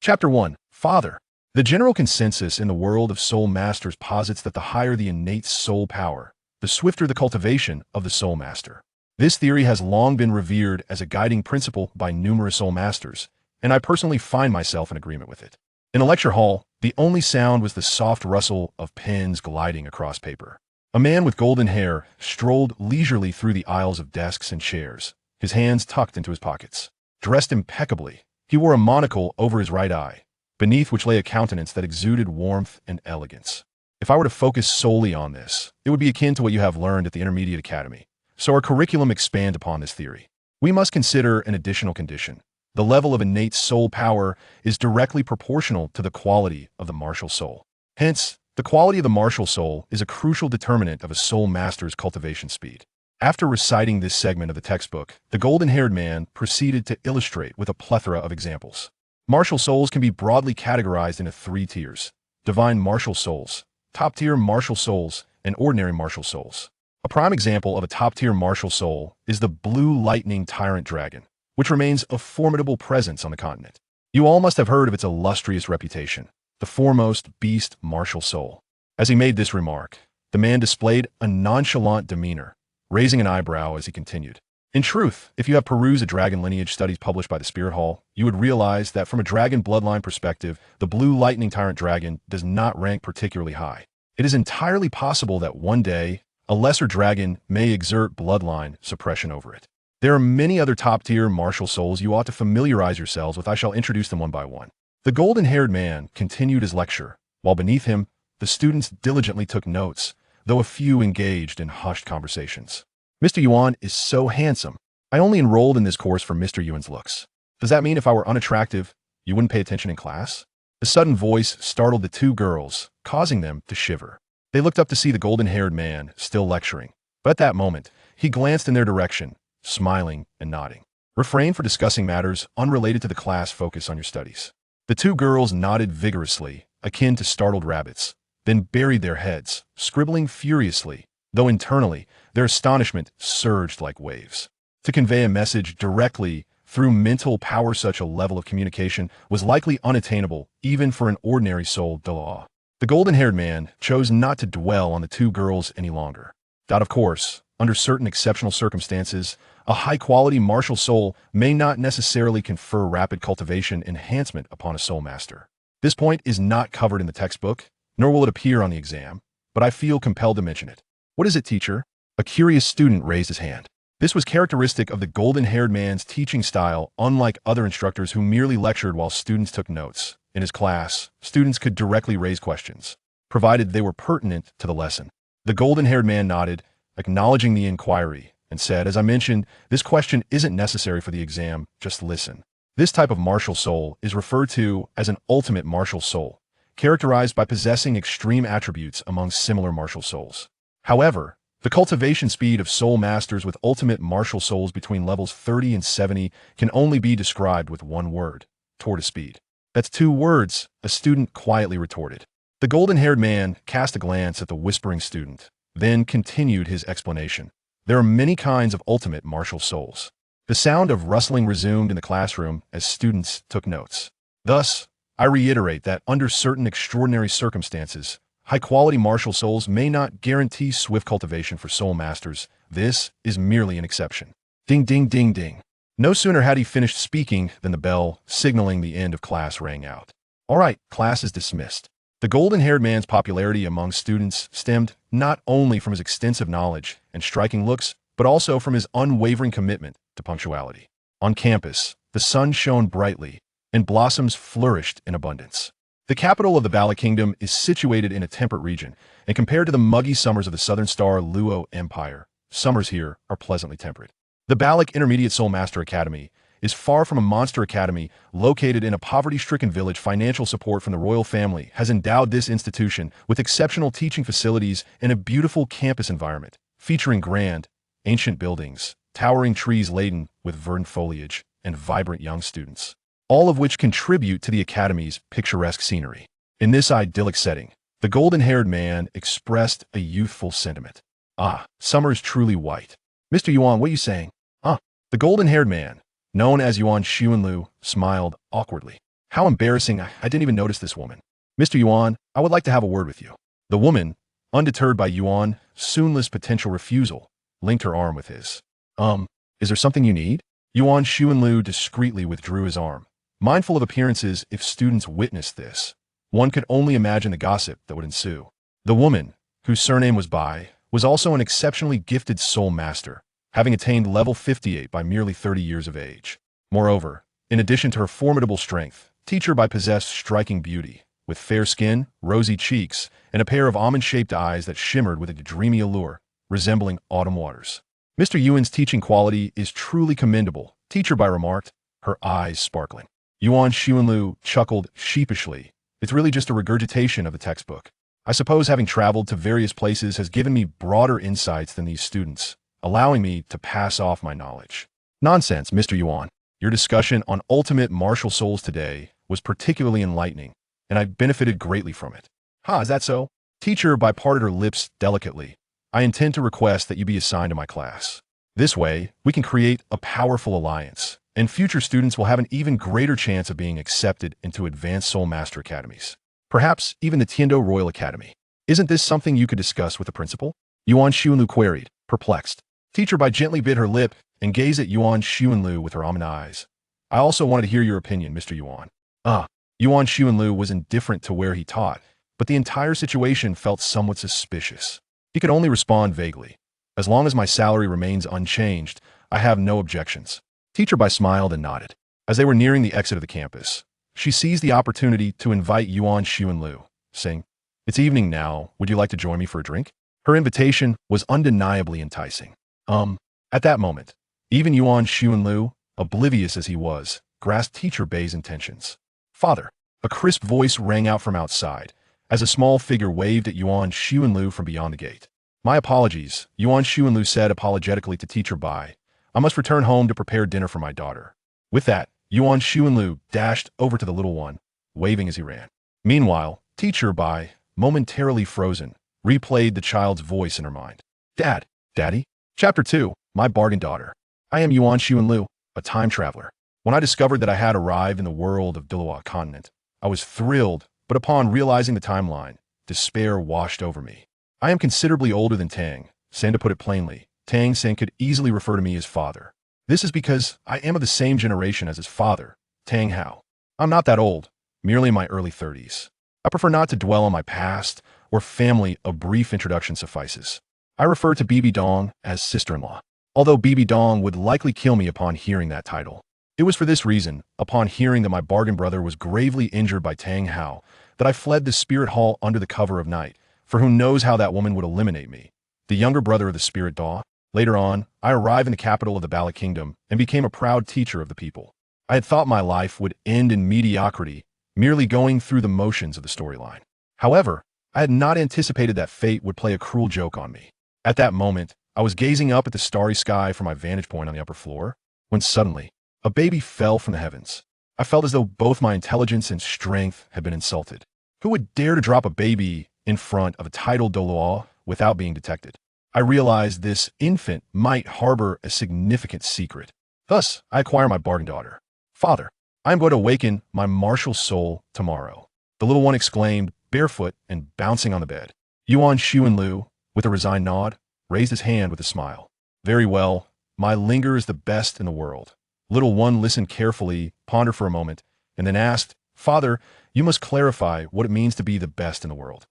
Chapter 1. Father. The general consensus in the world of soul masters posits that the higher the innate soul power, the swifter the cultivation of the soul master. This theory has long been revered as a guiding principle by numerous soul masters, and I personally find myself in agreement with it. In a lecture hall, the only sound was the soft rustle of pens gliding across paper. A man with golden hair strolled leisurely through the aisles of desks and chairs, his hands tucked into his pockets. Dressed impeccably, he wore a monocle over his right eye, beneath which lay a countenance that exuded warmth and elegance. If I were to focus solely on this, it would be akin to what you have learned at the Intermediate Academy. So our curriculum expands upon this theory. We must consider an additional condition. The level of innate soul power is directly proportional to the quality of the martial soul. Hence, the quality of the martial soul is a crucial determinant of a soul master's cultivation speed. After reciting this segment of the textbook, the golden-haired man proceeded to illustrate with a plethora of examples. Martial souls can be broadly categorized into 3 tiers: divine martial souls, top-tier martial souls, and ordinary martial souls. A prime example of a top-tier martial soul is the Blue Lightning Tyrant Dragon, which remains a formidable presence on the continent. You all must have heard of its illustrious reputation, the foremost beast martial soul. As he made this remark, the man displayed a nonchalant demeanor, raising an eyebrow as he continued. In truth, if you have perused the dragon lineage studies published by the Spirit Hall, you would realize that from a dragon bloodline perspective, the Blue Lightning Tyrant Dragon does not rank particularly high. It is entirely possible that one day, a lesser dragon may exert bloodline suppression over it. There are many other top-tier martial souls you ought to familiarize yourselves with. I shall introduce them one by one. The golden-haired man continued his lecture, while beneath him, the students diligently took notes, though a few engaged in hushed conversations. Mr. Yuan is so handsome. I only enrolled in this course for Mr. Yuan's looks. Does that mean if I were unattractive, you wouldn't pay attention in class? The sudden voice startled the 2 girls, causing them to shiver. They looked up to see the golden-haired man still lecturing, but at that moment, he glanced in their direction, smiling and nodding. Refrain from discussing matters unrelated to the class. Focus on your studies. The 2 girls nodded vigorously, akin to startled rabbits, then buried their heads, scribbling furiously, though internally, their astonishment surged like waves. To convey a message directly through mental power, such a level of communication was likely unattainable even for an ordinary soul. Douluo. The golden-haired man chose not to dwell on the 2 girls any longer. Of course, under certain exceptional circumstances, a high-quality martial soul may not necessarily confer rapid cultivation enhancement upon a soul master. This point is not covered in the textbook, nor will it appear on the exam, but I feel compelled to mention it. What is it, teacher? A curious student raised his hand. This was characteristic of the golden-haired man's teaching style, unlike other instructors who merely lectured while students took notes. In his class, students could directly raise questions, provided they were pertinent to the lesson. The golden-haired man nodded, acknowledging the inquiry, and said, "As I mentioned, this question isn't necessary for the exam, just listen." This type of martial soul is referred to as an ultimate martial soul, characterized by possessing extreme attributes among similar martial souls. However, the cultivation speed of soul masters with ultimate martial souls between levels 30 and 70 can only be described with one word: tortoise speed. "That's 2 words," a student quietly retorted. The golden-haired man cast a glance at the whispering student, then continued his explanation. There are many kinds of ultimate martial souls. The sound of rustling resumed in the classroom as students took notes. Thus, I reiterate that under certain extraordinary circumstances, high-quality martial souls may not guarantee swift cultivation for soul masters. This is merely an exception. Ding, ding, ding, ding. No sooner had he finished speaking than the bell, signaling the end of class, rang out. All right, class is dismissed. The golden-haired man's popularity among students stemmed not only from his extensive knowledge and striking looks, but also from his unwavering commitment to punctuality. On campus, the sun shone brightly, and blossoms flourished in abundance. The capital of the Bala Kingdom is situated in a temperate region, and compared to the muggy summers of the southern star Luo Empire, summers here are pleasantly temperate. The Balak Intermediate Soul Master Academy is far from a monster academy located in a poverty-stricken village. Financial support from the royal family has endowed this institution with exceptional teaching facilities and a beautiful campus environment, featuring grand, ancient buildings, towering trees laden with verdant foliage, and vibrant young students, all of which contribute to the academy's picturesque scenery. In this idyllic setting, the golden-haired man expressed a youthful sentiment. "Ah, summer is truly white. Mr. Yuan, what are you saying?" The golden-haired man, known as Yuan Xuanlu, smiled awkwardly. How embarrassing, I didn't even notice this woman. Mr. Yuan, I would like to have a word with you. The woman, undeterred by Yuan Sunli's potential refusal, linked her arm with his. Is there something you need? Yuan Xuanlu discreetly withdrew his arm. Mindful of appearances, if students witnessed this, one could only imagine the gossip that would ensue. The woman, whose surname was Bai, was also an exceptionally gifted soul master, having attained level 58 by merely 30 years of age. Moreover, in addition to her formidable strength, Teacher Bai possessed striking beauty, with fair skin, rosy cheeks, and a pair of almond-shaped eyes that shimmered with a dreamy allure, resembling autumn waters. Mr. Yuan's teaching quality is truly commendable, Teacher Bai remarked, her eyes sparkling. Yuan Xuanlu chuckled sheepishly. It's really just a regurgitation of the textbook. I suppose having traveled to various places has given me broader insights than these students, allowing me to pass off my knowledge. Nonsense, Mr. Yuan. Your discussion on ultimate martial souls today was particularly enlightening, and I benefited greatly from it. Is that so? Teacher Bai parted her lips delicately. I intend to request that you be assigned to my class. This way, we can create a powerful alliance, and future students will have an even greater chance of being accepted into advanced Soul Master Academies. Perhaps even the Tiando Royal Academy. Isn't this something you could discuss with the principal? Yuan Xuanlu queried, perplexed. Teacher Bai gently bit her lip and gazed at Yuan Xuanlu with her almond eyes. I also wanted to hear your opinion, Mr. Yuan. Yuan Xuanlu was indifferent to where he taught, but the entire situation felt somewhat suspicious. He could only respond vaguely. As long as my salary remains unchanged, I have no objections. Teacher Bai smiled and nodded. As they were nearing the exit of the campus, she seized the opportunity to invite Yuan Xuanlu, saying, "It's evening now, would you like to join me for a drink?" Her invitation was undeniably enticing. At that moment, even Yuan Xuanlu, oblivious as he was, grasped Teacher Bai's intentions. "Father," a crisp voice rang out from outside, as a small figure waved at Yuan Xuanlu from beyond the gate. "My apologies," Yuan Xuanlu said apologetically to Teacher Bai. "I must return home to prepare dinner for my daughter." With that, Yuan Xuanlu dashed over to the little one, waving as he ran. Meanwhile, Teacher Bai, momentarily frozen, replayed the child's voice in her mind. Daddy? Chapter 2, My Bargain Daughter. I am Yuan Xuanlu, a time traveler. When I discovered that I had arrived in the world of Douluo continent, I was thrilled, but upon realizing the timeline, despair washed over me. I am considerably older than Tang San. To put it plainly, Tang San could easily refer to me as father. This is because I am of the same generation as his father, Tang Hao. I'm not that old, merely in my early 30s. I prefer not to dwell on my past or family, a brief introduction suffices. I refer to Bibi Dong as sister-in-law, although Bibi Dong would likely kill me upon hearing that title. It was for this reason, upon hearing that my bargain brother was gravely injured by Tang Hao, that I fled the spirit hall under the cover of night, for who knows how that woman would eliminate me. The younger brother of the spirit Da. Later on, I arrived in the capital of the Bala Kingdom and became a proud teacher of the people. I had thought my life would end in mediocrity, merely going through the motions of the storyline. However, I had not anticipated that fate would play a cruel joke on me. At that moment, I was gazing up at the starry sky from my vantage point on the upper floor, when suddenly, a baby fell from the heavens. I felt as though both my intelligence and strength had been insulted. Who would dare to drop a baby in front of a titled Douluo without being detected? I realized this infant might harbor a significant secret. Thus, I acquire my bargain daughter. "Father, I am going to awaken my martial soul tomorrow," the little one exclaimed, barefoot and bouncing on the bed. Yuan Xuanlu, with a resigned nod, raised his hand with a smile. "Very well, my Ling'er is the best in the world." Little one listened carefully, pondered for a moment, and then asked, "Father, you must clarify what it means to be the best in the world."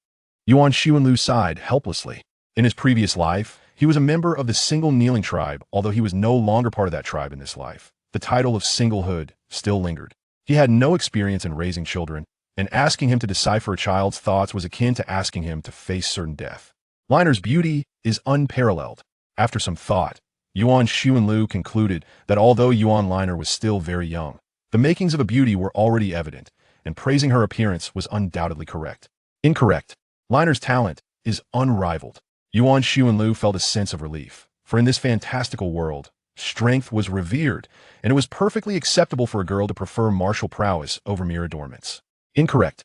Yuan Xuanlu sighed helplessly. In his previous life, he was a member of the Single Kneeling tribe, although he was no longer part of that tribe in this life. The title of singlehood still lingered. He had no experience in raising children, and asking him to decipher a child's thoughts was akin to asking him to face certain death. Ling'er's beauty is unparalleled. After some thought, Yuan Xuanlu concluded that although Yuan Ling'er was still very young, the makings of a beauty were already evident, and praising her appearance was undoubtedly correct. Incorrect. Ling'er's talent is unrivaled. Yuan Xuanlu felt a sense of relief, for in this fantastical world, strength was revered, and it was perfectly acceptable for a girl to prefer martial prowess over mere adornments. Incorrect.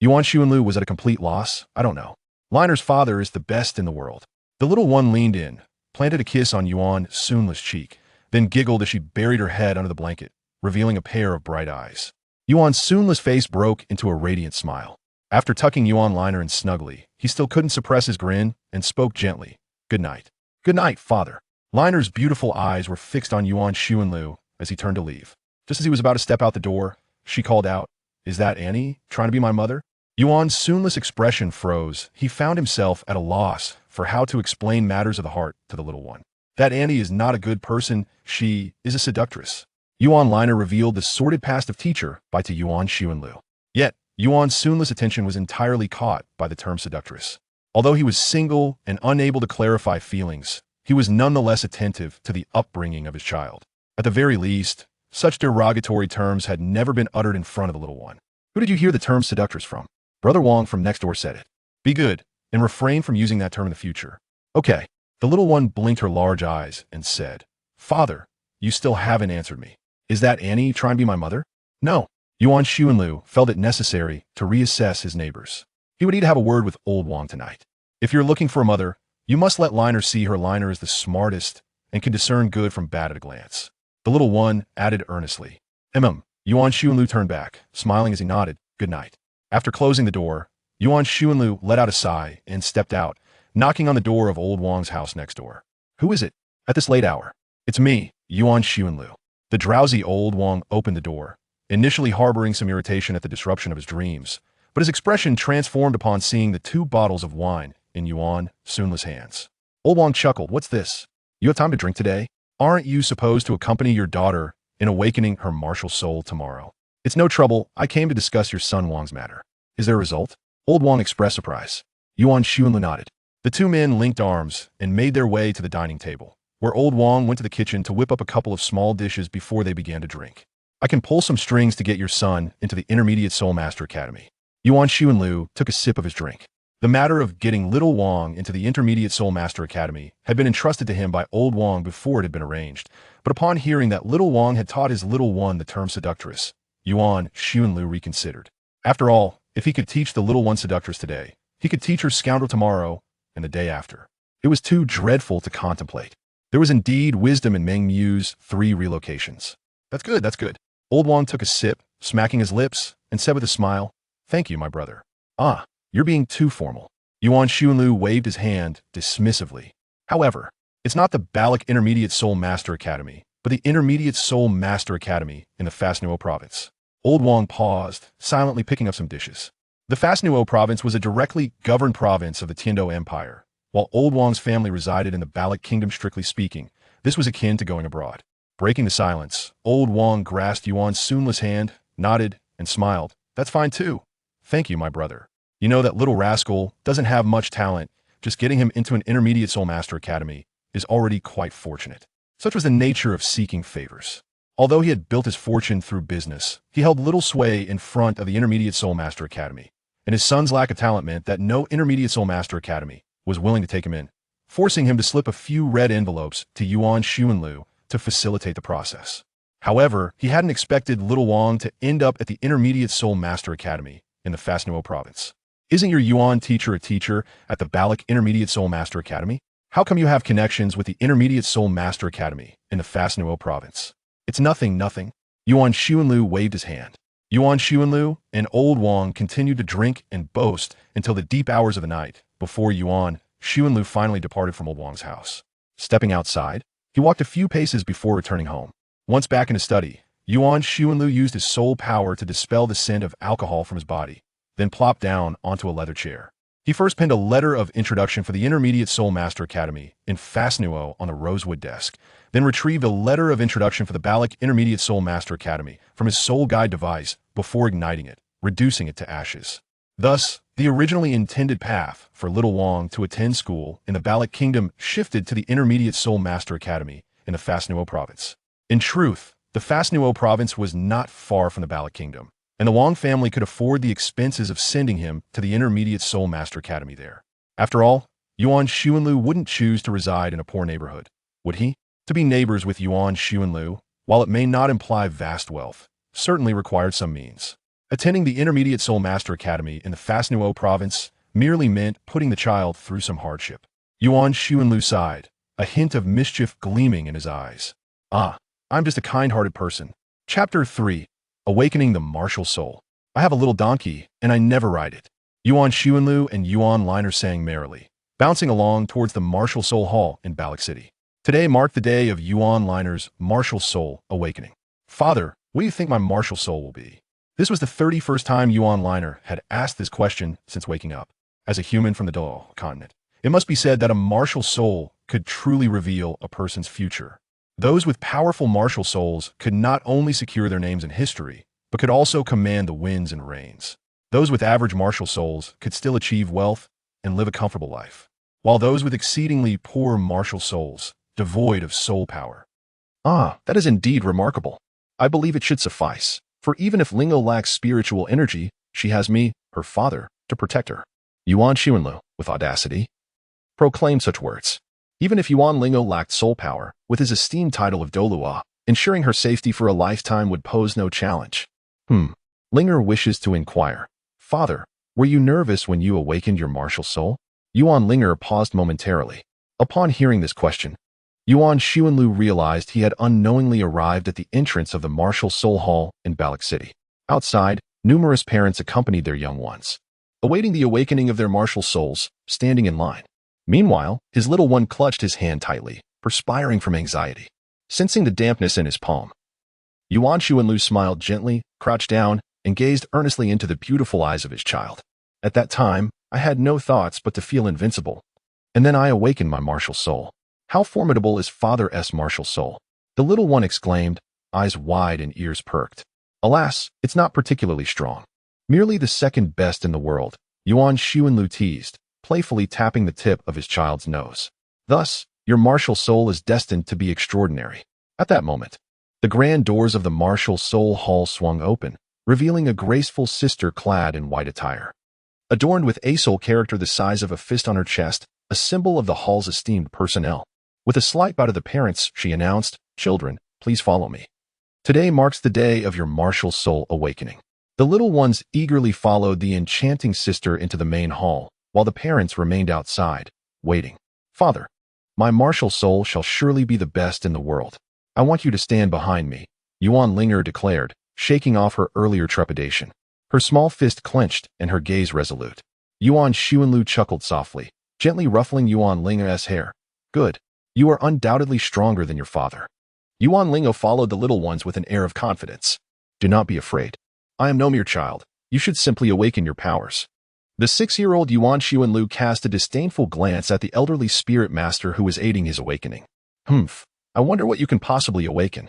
Yuan Xuanlu was at a complete loss. I don't know. Ling'er's father is the best in the world. The little one leaned in, planted a kiss on Yuan Sunli's cheek, then giggled as she buried her head under the blanket, revealing a pair of bright eyes. Yuan Sunla's face broke into a radiant smile. After tucking Yuan Ling'er in snugly, he still couldn't suppress his grin and spoke gently. Good night. Good night, father. Ling'er's beautiful eyes were fixed on Yuan Xuanlu as he turned to leave. Just as he was about to step out the door, she called out, "Is that Annie, trying to be my mother?" Yuan Sunla's expression froze. He found himself at a loss for how to explain matters of the heart to the little one. That Annie is not a good person, she is a seductress. Yuan Ling'er revealed the sordid past of teacher by to Yuan Xuanlu. Yet, Yuan Sunla's attention was entirely caught by the term seductress. Although he was single and unable to clarify feelings, he was nonetheless attentive to the upbringing of his child. At the very least, such derogatory terms had never been uttered in front of the little one. Who did you hear the term seductress from? Brother Wong from next door said it. Be good, and refrain from using that term in the future. Okay. The little one blinked her large eyes and said, Father, you still haven't answered me. Is that Annie trying to be my mother? No. Yuan Xuanlu felt it necessary to reassess his neighbors. He would need to have a word with old Wang tonight. If you're looking for a mother, you must let Ling'er see her. Ling'er is the smartest and can discern good from bad at a glance. The little one added earnestly. Yuan Xuanlu turned back, smiling as he nodded, good night. After closing the door, Yuan Xuanlu let out a sigh and stepped out, knocking on the door of old Wang's house next door. Who is it? At this late hour? It's me, Yuan Xuanlu. The drowsy old Wang opened the door, initially harboring some irritation at the disruption of his dreams, but his expression transformed upon seeing the 2 bottles of wine in Yuan Sunla's hands. Old Wang chuckled, what's this? You have time to drink today? Aren't you supposed to accompany your daughter in awakening her martial soul tomorrow? It's no trouble, I came to discuss your son Wang's matter. Is there a result? Old Wang expressed surprise. Yuan Xuanlu nodded. The 2 men linked arms and made their way to the dining table, where old Wang went to the kitchen to whip up a couple of small dishes before they began to drink. I can pull some strings to get your son into the Intermediate Soul Master Academy. Yuan Xuanlu took a sip of his drink. The matter of getting little Wang into the Intermediate Soul Master Academy had been entrusted to him by old Wang before it had been arranged, but upon hearing that little Wang had taught his little one the term seductress, Yuan Xuanlu reconsidered. After all, if he could teach the little one seductress today, he could teach her scoundrel tomorrow and the day after. It was too dreadful to contemplate. There was indeed wisdom in Meng Mu's 3 relocations. That's good, that's good. Old Wang took a sip, smacking his lips, and said with a smile, Thank you, my brother. Ah, you're being too formal. Yuan Xuanlu waved his hand dismissively. However, it's not the Balak Intermediate Soul Master Academy, but the Intermediate Soul Master Academy in the Fasnuo province. Old Wang paused, silently picking up some dishes. The Fasnuo province was a directly governed province of the Tiando Empire. While old Wang's family resided in the Balak kingdom, strictly speaking, this was akin to going abroad. Breaking the silence, old Wang grasped Yuan Sunla's hand, nodded, and smiled. That's fine too. Thank you, my brother. You know that little rascal doesn't have much talent. Just getting him into an Intermediate Soul Master Academy is already quite fortunate. Such was the nature of seeking favors. Although he had built his fortune through business, he held little sway in front of the Intermediate Soul Master Academy, and his son's lack of talent meant that no Intermediate Soul Master Academy was willing to take him in, forcing him to slip a few red envelopes to Yuan Xuanlu to facilitate the process. However, he hadn't expected little Wang to end up at the Intermediate Soul Master Academy in the Fasnuo province. Isn't your Yuan teacher a teacher at the Balak Intermediate Soul Master Academy? How come you have connections with the Intermediate Soul Master Academy in the Fasnuo province? It's nothing. Yuan Xuanlu waved his hand. Yuan Xuanlu and old Wang continued to drink and boast until the deep hours of the night, before Yuan Xuanlu finally departed from old Wang's house. Stepping outside, he walked a few paces before returning home. Once back in his study, Yuan Xuanlu used his soul power to dispel the scent of alcohol from his body, then plopped down onto a leather chair. He first penned a letter of introduction for the Intermediate Soul Master Academy in Fasnuo on the rosewood desk, then retrieved a letter of introduction for the Balak Intermediate Soul Master Academy from his soul guide device before igniting it, reducing it to ashes. Thus, the originally intended path for little Wang to attend school in the Balak Kingdom shifted to the Intermediate Soul Master Academy in the Fasnuo province. In truth, the Fasnuo province was not far from the Balak Kingdom, and the Wang family could afford the expenses of sending him to the Intermediate Soul Master Academy there. After all, Yuan Xuanlu wouldn't choose to reside in a poor neighborhood, would he? To be neighbors with Yuan Xuanlu, while it may not imply vast wealth, certainly required some means. Attending the Intermediate Soul Master Academy in the Fasnuo province merely meant putting the child through some hardship. Yuan Xuanlu sighed, a hint of mischief gleaming in his eyes. Ah, I'm just a kind-hearted person. Chapter 3. Awakening the Martial Soul. I have a little donkey, and I never ride it. Yuan Ling'er and Yuan Ling'er sang merrily, bouncing along towards the Martial Soul Hall in Balak City. Today marked the day of Yuan Ling'er's Martial Soul awakening. Father, what do you think my martial soul will be? This was the 31st time Yuan Ling'er had asked this question since waking up. As a human from the Douluo continent, it must be said that a martial soul could truly reveal a person's future. Those with powerful martial souls could not only secure their names in history, but could also command the winds and rains. Those with average martial souls could still achieve wealth and live a comfortable life, while those with exceedingly poor martial souls, devoid of soul power. Ah, that is indeed remarkable. I believe it should suffice, for even if Ling'er lacks spiritual energy, she has me, her father, to protect her. Yuan Ling'er, with audacity, proclaimed such words. Even if Yuan Ling'er lacked soul power, with his esteemed title of Douluo, ensuring her safety for a lifetime would pose no challenge. Ling'er wishes to inquire. Father, were you nervous when you awakened your martial soul? Yuan Ling'er paused momentarily. Upon hearing this question, Yuan Ling'er realized he had unknowingly arrived at the entrance of the Martial Soul Hall in Balak City. Outside, numerous parents accompanied their young ones, awaiting the awakening of their martial souls, standing in line. Meanwhile, his little one clutched his hand tightly, perspiring from anxiety. Sensing the dampness in his palm, Yuan Ling'er smiled gently, crouched down, and gazed earnestly into the beautiful eyes of his child. At that time, I had no thoughts but to feel invincible. And then I awakened my martial soul. How formidable is Father's martial soul? The little one exclaimed, eyes wide and ears perked. Alas, it's not particularly strong. Merely the second best in the world, Yuan Ling'er teased, playfully tapping the tip of his child's nose. Thus, your martial soul is destined to be extraordinary. At that moment, the grand doors of the Martial Soul Hall swung open, revealing a graceful sister clad in white attire. Adorned with a soul character the size of a fist on her chest, a symbol of the hall's esteemed personnel. With a slight bow to the parents, she announced, "Children, please follow me. Today marks the day of your martial soul awakening." The little ones eagerly followed the enchanting sister into the main hall, while the parents remained outside, waiting. Father, my martial soul shall surely be the best in the world. I want you to stand behind me, Yuan Ling'er declared, shaking off her earlier trepidation. Her small fist clenched and her gaze resolute. Yuan Ling'er chuckled softly, gently ruffling Yuan Ling'er's hair. Good. You are undoubtedly stronger than your father. Yuan Ling'er followed the little ones with an air of confidence. Do not be afraid. I am no mere child. You should simply awaken your powers. The 6-year-old Yuan Ling'er cast a disdainful glance at the elderly spirit master who was aiding his awakening. I wonder what you can possibly awaken.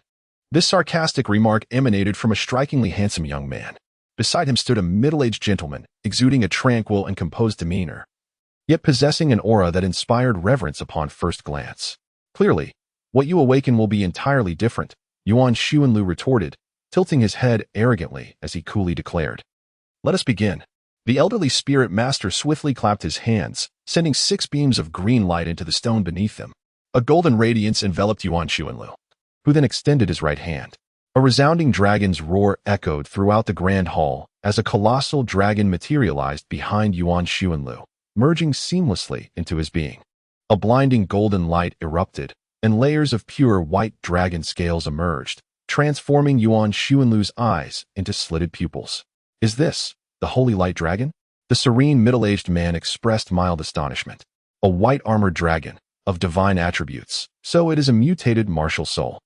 This sarcastic remark emanated from a strikingly handsome young man. Beside him stood a middle-aged gentleman, exuding a tranquil and composed demeanor, yet possessing an aura that inspired reverence upon first glance. Clearly, what you awaken will be entirely different, Yuan Ling'er retorted, tilting his head arrogantly as he coolly declared. Let us begin. The elderly spirit master swiftly clapped his hands, sending 6 beams of green light into the stone beneath them. A golden radiance enveloped Yuan Ling'er, who then extended his right hand. A resounding dragon's roar echoed throughout the grand hall as a colossal dragon materialized behind Yuan Ling'er, merging seamlessly into his being. A blinding golden light erupted, and layers of pure white dragon scales emerged, transforming Yuan Ling'er's eyes into slitted pupils. Is this the holy light dragon? The serene middle-aged man expressed mild astonishment. A white armored dragon, of divine attributes, so it is a mutated martial soul.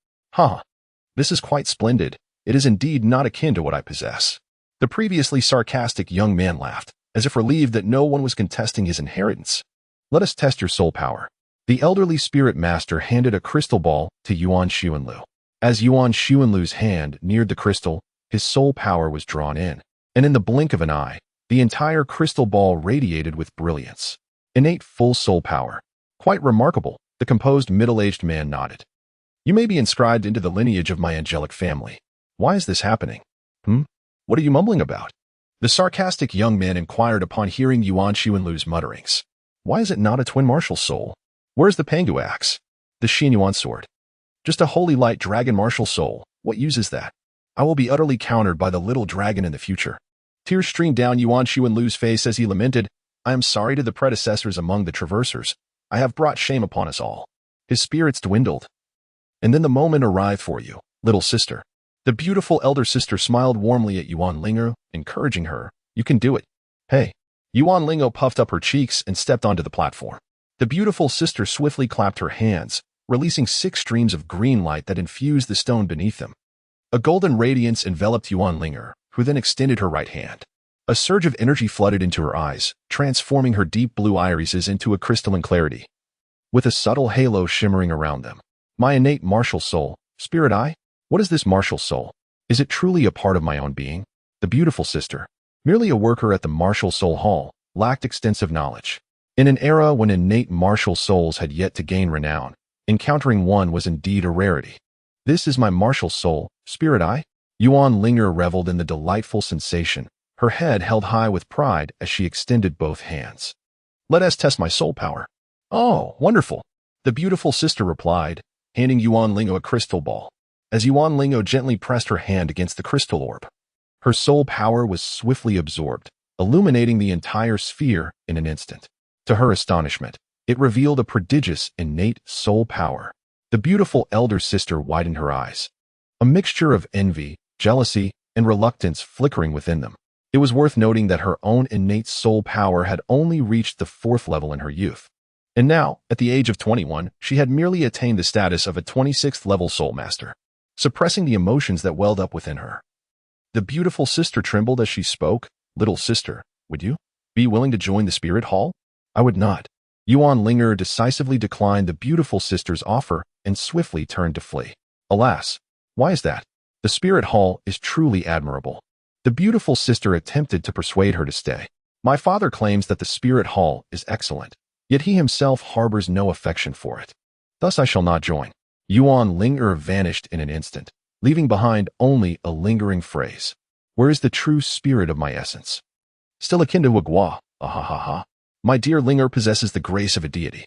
This is quite splendid. It is indeed not akin to what I possess. The previously sarcastic young man laughed, as if relieved that no one was contesting his inheritance. Let us test your soul power. The elderly spirit master handed a crystal ball to Yuan Ling'er. As Yuan Ling'er's hand neared the crystal, his soul power was drawn in, and in the blink of an eye, the entire crystal ball radiated with brilliance. Innate full soul power. Quite remarkable, the composed middle-aged man nodded. You may be inscribed into the lineage of my angelic family. Why is this happening? What are you mumbling about? The sarcastic young man inquired upon hearing Yuan Ling'er's mutterings. Why is it not a twin martial soul? Where's the Pangu axe? The Xinyuan sword? Just a holy light dragon martial soul. What use is that? I will be utterly countered by the little dragon in the future. Tears streamed down Yuan Ling'er's face as he lamented, I am sorry to the predecessors among the traversers. I have brought shame upon us all. His spirits dwindled. And then the moment arrived for you, little sister. The beautiful elder sister smiled warmly at Yuan Ling'er, encouraging her. You can do it. Hey. Yuan Ling'er puffed up her cheeks and stepped onto the platform. The beautiful sister swiftly clapped her hands, releasing 6 streams of green light that infused the stone beneath them. A golden radiance enveloped Yuan Ling'er, who then extended her right hand. A surge of energy flooded into her eyes, transforming her deep blue irises into a crystalline clarity, with a subtle halo shimmering around them. My innate martial soul, spirit eye? What is this martial soul? Is it truly a part of my own being? The beautiful sister, merely a worker at the martial soul hall, lacked extensive knowledge. In an era when innate martial souls had yet to gain renown, encountering one was indeed a rarity. This is my martial soul, spirit eye? Yuan Ling'er reveled in the delightful sensation, her head held high with pride as she extended both hands. Let us test my soul power. Oh, wonderful. The beautiful sister replied, handing Yuan Ling'er a crystal ball. As Yuan Ling'er gently pressed her hand against the crystal orb, her soul power was swiftly absorbed, illuminating the entire sphere in an instant. To her astonishment, it revealed a prodigious innate soul power. The beautiful elder sister widened her eyes, a mixture of envy, jealousy, and reluctance flickering within them. It was worth noting that her own innate soul power had only reached the 4th level in her youth. And now, at the age of 21, she had merely attained the status of a 26th level soul master, suppressing the emotions that welled up within her. The beautiful sister trembled as she spoke. Little sister, would you be willing to join the spirit hall? I would not. Yuan Ling'er decisively declined the beautiful sister's offer and swiftly turned to flee. Alas, why is that? The spirit hall is truly admirable. The beautiful sister attempted to persuade her to stay. My father claims that the spirit hall is excellent, yet he himself harbors no affection for it. Thus I shall not join. Yuan Ling'er vanished in an instant, leaving behind only a lingering phrase. Where is the true spirit of my essence? Still akin to Wagua, ahahaha. My dear Ling'er possesses the grace of a deity.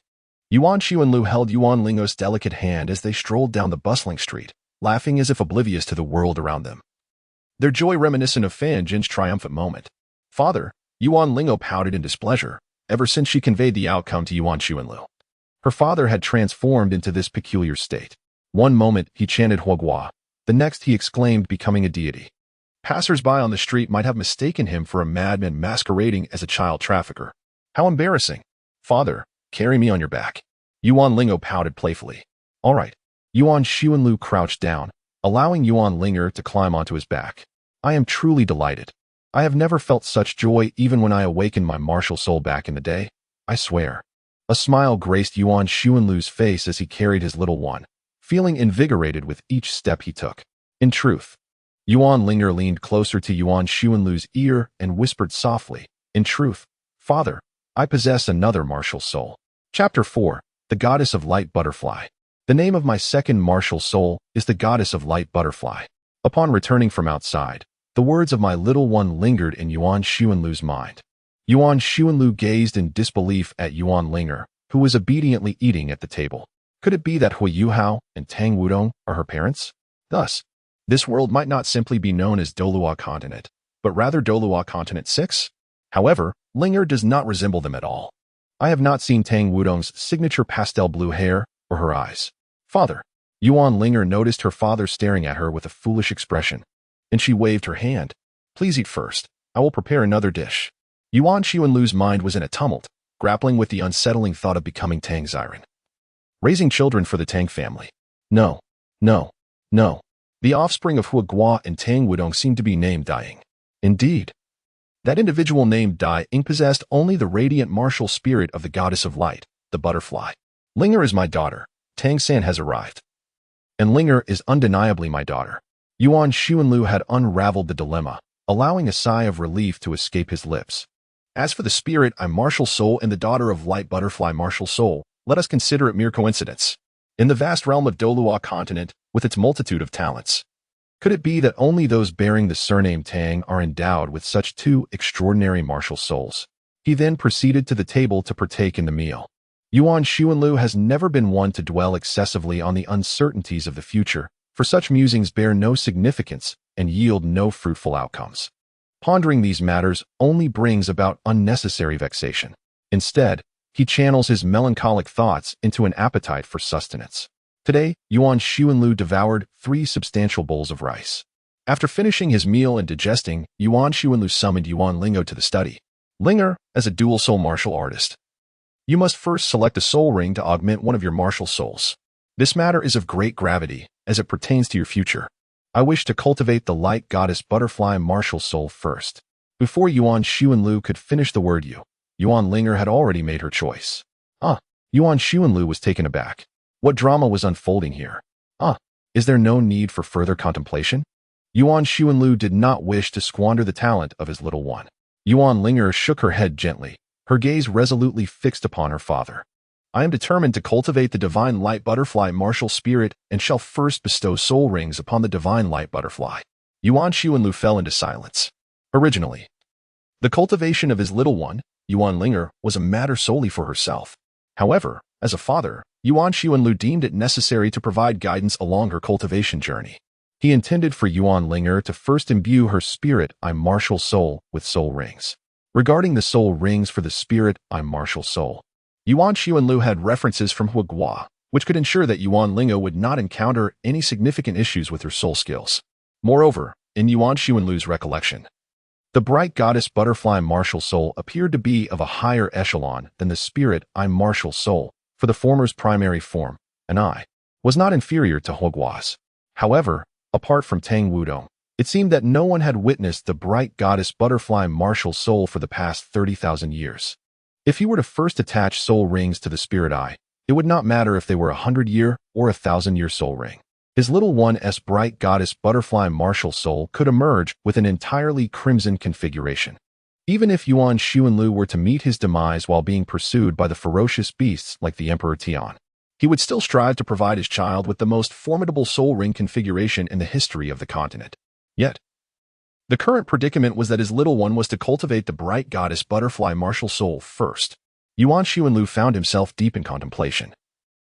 Yuan Xuanlu held Yuan Ling'er's delicate hand as they strolled down the bustling street, laughing as if oblivious to the world around them. Their joy reminiscent of Fan Jin's triumphant moment. Father, Yuan Ling'er pouted in displeasure, ever since she conveyed the outcome to Yuan Xuanlu. Her father had transformed into this peculiar state. One moment he chanted Huagua, the next he exclaimed, becoming a deity. Passers-by on the street might have mistaken him for a madman masquerading as a child trafficker. How embarrassing. Father, carry me on your back. Yuan Ling'er pouted playfully. All right. Yuan Xuanlu crouched down, allowing Yuan Ling'er to climb onto his back. I am truly delighted. I have never felt such joy even when I awakened my martial soul back in the day. I swear. A smile graced Yuan Xuanlu's face as he carried his little one, feeling invigorated with each step he took. In truth, Yuan Ling'er leaned closer to Yuan Xuanlu's ear and whispered softly, in truth, Father, I possess another martial soul. Chapter 4, The Goddess of Light Butterfly. The name of my second martial soul is the Goddess of Light Butterfly. Upon returning from outside, the words of my little one lingered in Yuan Xuanlu's mind. Yuan Xuanlu gazed in disbelief at Yuan Ling'er, who was obediently eating at the table. Could it be that Hu Hao and Tang Wudong are her parents? Thus, this world might not simply be known as Douluo Continent, but rather Douluo Continent 6? However, Ling'er does not resemble them at all. I have not seen Tang Wudong's signature pastel blue hair or her eyes. Father. Yuan Ling'er noticed her father staring at her with a foolish expression, and she waved her hand. Please eat first. I will prepare another dish. Yuan Xuanlu's mind was in a tumult, grappling with the unsettling thought of becoming Tang Ziren. Raising children for the Tang family. No. No. No. The offspring of Huagua and Tang Wudong seemed to be named Dying. Indeed. That individual named Dying possessed only the radiant martial spirit of the goddess of light, the butterfly. Ling'er is my daughter. Tang San has arrived. And Ling'er is undeniably my daughter. Yuan Xuanlu had unraveled the dilemma, allowing a sigh of relief to escape his lips. As for the spirit, I'm martial soul and the daughter of light butterfly martial soul. Let us consider it mere coincidence. In the vast realm of Douluo Continent, with its multitude of talents, could it be that only those bearing the surname Tang are endowed with such two extraordinary martial souls? He then proceeded to the table to partake in the meal. Yuan Xuanlu has never been one to dwell excessively on the uncertainties of the future, for such musings bear no significance and yield no fruitful outcomes. Pondering these matters only brings about unnecessary vexation. Instead, he channels his melancholic thoughts into an appetite for sustenance. Today, Yuan Xuanlu devoured 3 substantial bowls of rice. After finishing his meal and digesting, Yuan Xuanlu summoned Yuan Ling'er to the study. Ling'er, as a dual soul martial artist, you must first select a soul ring to augment one of your martial souls. This matter is of great gravity, as it pertains to your future. I wish to cultivate the light goddess butterfly martial soul first. Before Yuan Xuanlu could finish the word Yuan Ling'er had already made her choice. Yuan Xuanlu was taken aback. What drama was unfolding here? Is there no need for further contemplation? Yuan Xuanlu did not wish to squander the talent of his little one. Yuan Ling'er shook her head gently, her gaze resolutely fixed upon her father. I am determined to cultivate the divine light butterfly martial spirit and shall first bestow soul rings upon the divine light butterfly. Yuan Xuanlu fell into silence. Originally, the cultivation of his little one, Yuan Ling'er, was a matter solely for herself. However, as a father, Yuan Xuanlu deemed it necessary to provide guidance along her cultivation journey. He intended for Yuan Ling'er to first imbue her spirit martial soul with soul rings. Regarding the soul rings for the spirit martial soul, Yuan Xuanlu had references from Huagua, which could ensure that Yuan Ling'er would not encounter any significant issues with her soul skills. Moreover, in Yuan Xuanlu's recollection, the bright goddess butterfly martial soul appeared to be of a higher echelon than the spirit martial soul, for the former's primary form, an eye, was not inferior to Huagua's. However, apart from Tang Wudong, it seemed that no one had witnessed the bright goddess butterfly martial soul for the past 30,000 years. If he were to first attach soul rings to the spirit eye, it would not matter if they were 100-year or 1,000-year soul ring. His little one's bright goddess butterfly martial soul could emerge with an entirely crimson configuration. Even if Yuan Xuanlu were to meet his demise while being pursued by the ferocious beasts like the Emperor Tian, he would still strive to provide his child with the most formidable soul ring configuration in the history of the continent. Yet, the current predicament was that his little one was to cultivate the bright goddess butterfly martial soul first. Yuan Xuanlu found himself deep in contemplation,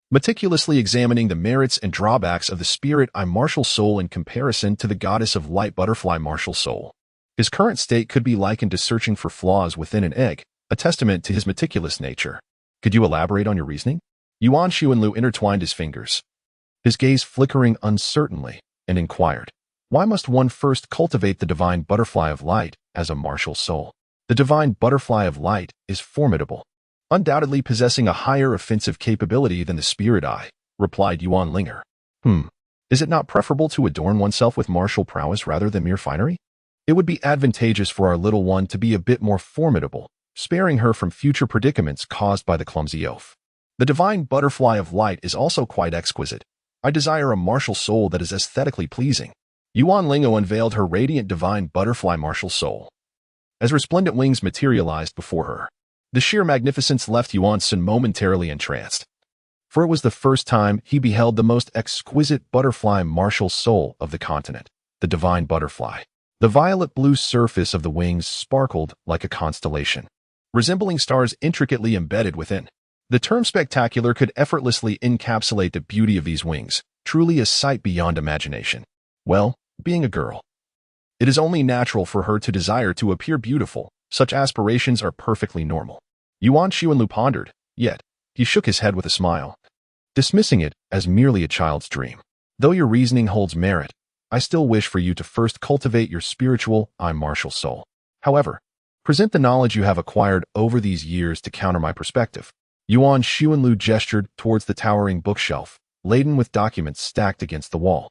meticulously examining the merits and drawbacks of the spirit martial soul in comparison to the goddess of light butterfly martial soul. His current state could be likened to searching for flaws within an egg, a testament to his meticulous nature. Could you elaborate on your reasoning? Yuan Xuanlu intertwined his fingers, his gaze flickering uncertainly, and inquired, why must one first cultivate the divine butterfly of light as a martial soul? The divine butterfly of light is formidable, undoubtedly possessing a higher offensive capability than the spirit eye, replied Yuan Ling'er. Is it not preferable to adorn oneself with martial prowess rather than mere finery? It would be advantageous for our little one to be a bit more formidable, sparing her from future predicaments caused by the clumsy oaf. The divine butterfly of light is also quite exquisite. I desire a martial soul that is aesthetically pleasing. Yuan Ling'er unveiled her radiant divine butterfly martial soul. As resplendent wings materialized before her, the sheer magnificence left Yuan San momentarily entranced. For it was the first time he beheld the most exquisite butterfly martial soul of the continent, the divine butterfly. The violet-blue surface of the wings sparkled like a constellation, resembling stars intricately embedded within. The term spectacular could effortlessly encapsulate the beauty of these wings, truly a sight beyond imagination. Well, being a girl, it is only natural for her to desire to appear beautiful. Such aspirations are perfectly normal. Yuan Xuanlu pondered, yet he shook his head with a smile, dismissing it as merely a child's dream. Though your reasoning holds merit, I still wish for you to first cultivate your spiritual martial soul. However, present the knowledge you have acquired over these years to counter my perspective. Yuan Xuanlu gestured towards the towering bookshelf, laden with documents stacked against the wall,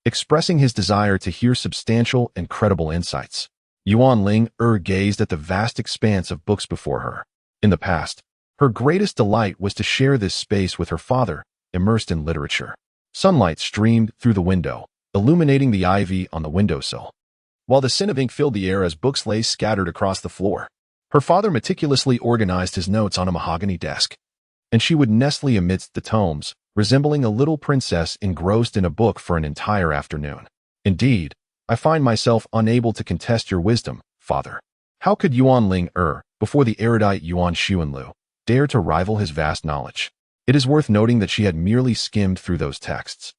expressing his desire to hear substantial and credible insights. Yuan Ling'er gazed at the vast expanse of books before her. In the past, her greatest delight was to share this space with her father, immersed in literature. Sunlight streamed through the window, illuminating the ivy on the windowsill, while the scent of ink filled the air as books lay scattered across the floor. Her father meticulously organized his notes on a mahogany desk, and she would nestle amidst the tomes, resembling a little princess engrossed in a book for an entire afternoon. Indeed, I find myself unable to contest your wisdom, father. How could Yuan Ling'er, before the erudite Yuan Xuanlu, dare to rival his vast knowledge? It is worth noting that she had merely skimmed through those texts,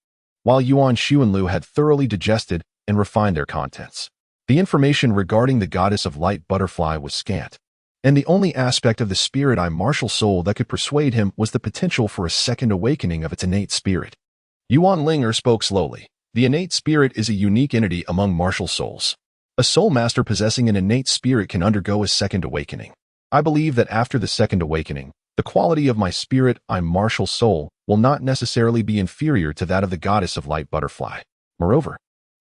while Yuan Xuanlu had thoroughly digested and refined their contents. The information regarding the goddess of light butterfly was scant, and the only aspect of the spirit martial soul that could persuade him was the potential for a second awakening of its innate spirit. Yuan Ling'er spoke slowly. The innate spirit is a unique entity among martial souls. A soul master possessing an innate spirit can undergo a second awakening. I believe that after the second awakening, the quality of my spirit, I martial soul, will not necessarily be inferior to that of the goddess of light butterfly. Moreover,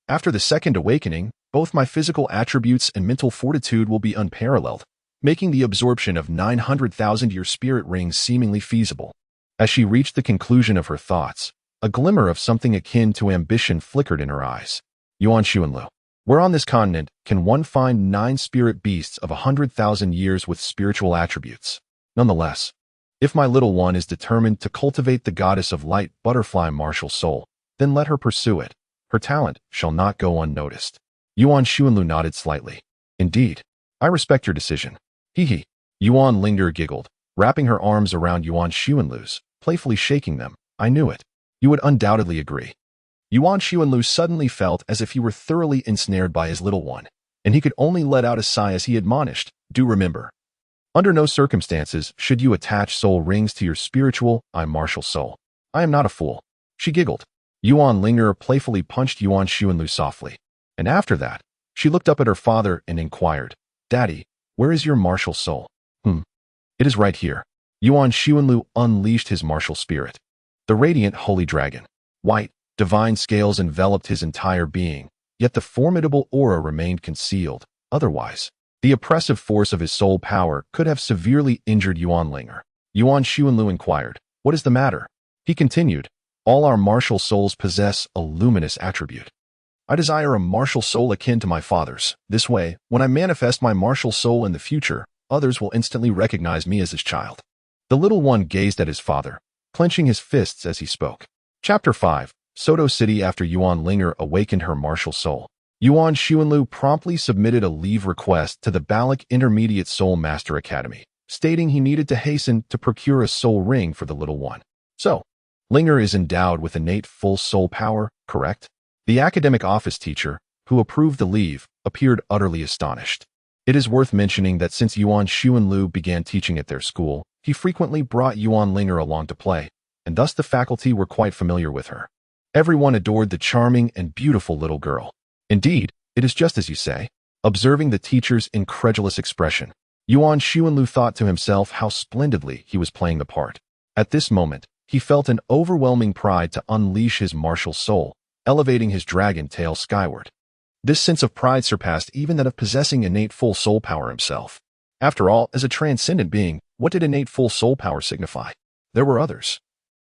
after the second awakening, both my physical attributes and mental fortitude will be unparalleled, making the absorption of 900,000-year spirit rings seemingly feasible. As she reached the conclusion of her thoughts, a glimmer of something akin to ambition flickered in her eyes. Yuan Xuanlu, where on this continent can one find 9 spirit beasts of 100,000 years with spiritual attributes? Nonetheless, if my little one is determined to cultivate the goddess of light butterfly martial soul, then let her pursue it. Her talent shall not go unnoticed. Yuan Xuanlu nodded slightly. Indeed, I respect your decision. Hee. Yuan Ling'er giggled, wrapping her arms around Yuan Xuanlu's, playfully shaking them. I knew it. You would undoubtedly agree. Yuan Xuanlu suddenly felt as if he were thoroughly ensnared by his little one, and he could only let out a sigh as he admonished, do remember, under no circumstances should you attach soul rings to your spiritual, martial soul. I am not a fool. She giggled. Yuan Ling'er playfully punched Yuan Xuanlu softly, and after that, she looked up at her father and inquired, Daddy, where is your martial soul? It is right here. Yuan Xuanlu unleashed his martial spirit. The radiant holy dragon, white, divine scales enveloped his entire being, yet the formidable aura remained concealed. Otherwise, the oppressive force of his soul power could have severely injured Yuan Ling'er. Yuan Xuanlu inquired, what is the matter? He continued, all our martial souls possess a luminous attribute. I desire a martial soul akin to my father's. This way, when I manifest my martial soul in the future, others will instantly recognize me as his child. The little one gazed at his father, clenching his fists as he spoke. Chapter 5. Soto City. After Yuan Ling'er awakened her martial soul, Yuan Xuanlu promptly submitted a leave request to the Balik Intermediate Soul Master Academy, stating he needed to hasten to procure a soul ring for the little one. So, Ling'er is endowed with innate full soul power, correct? The academic office teacher, who approved the leave, appeared utterly astonished. It is worth mentioning that since Yuan Xuanlu began teaching at their school, he frequently brought Yuan Ling'er along to play, and thus the faculty were quite familiar with her. Everyone adored the charming and beautiful little girl. Indeed, it is just as you say. Observing the teacher's incredulous expression, Yuan Xuanlu thought to himself how splendidly he was playing the part. At this moment, he felt an overwhelming pride to unleash his martial soul, elevating his dragon tail skyward. This sense of pride surpassed even that of possessing innate full soul power himself. After all, as a transcendent being, what did innate full soul power signify? There were others,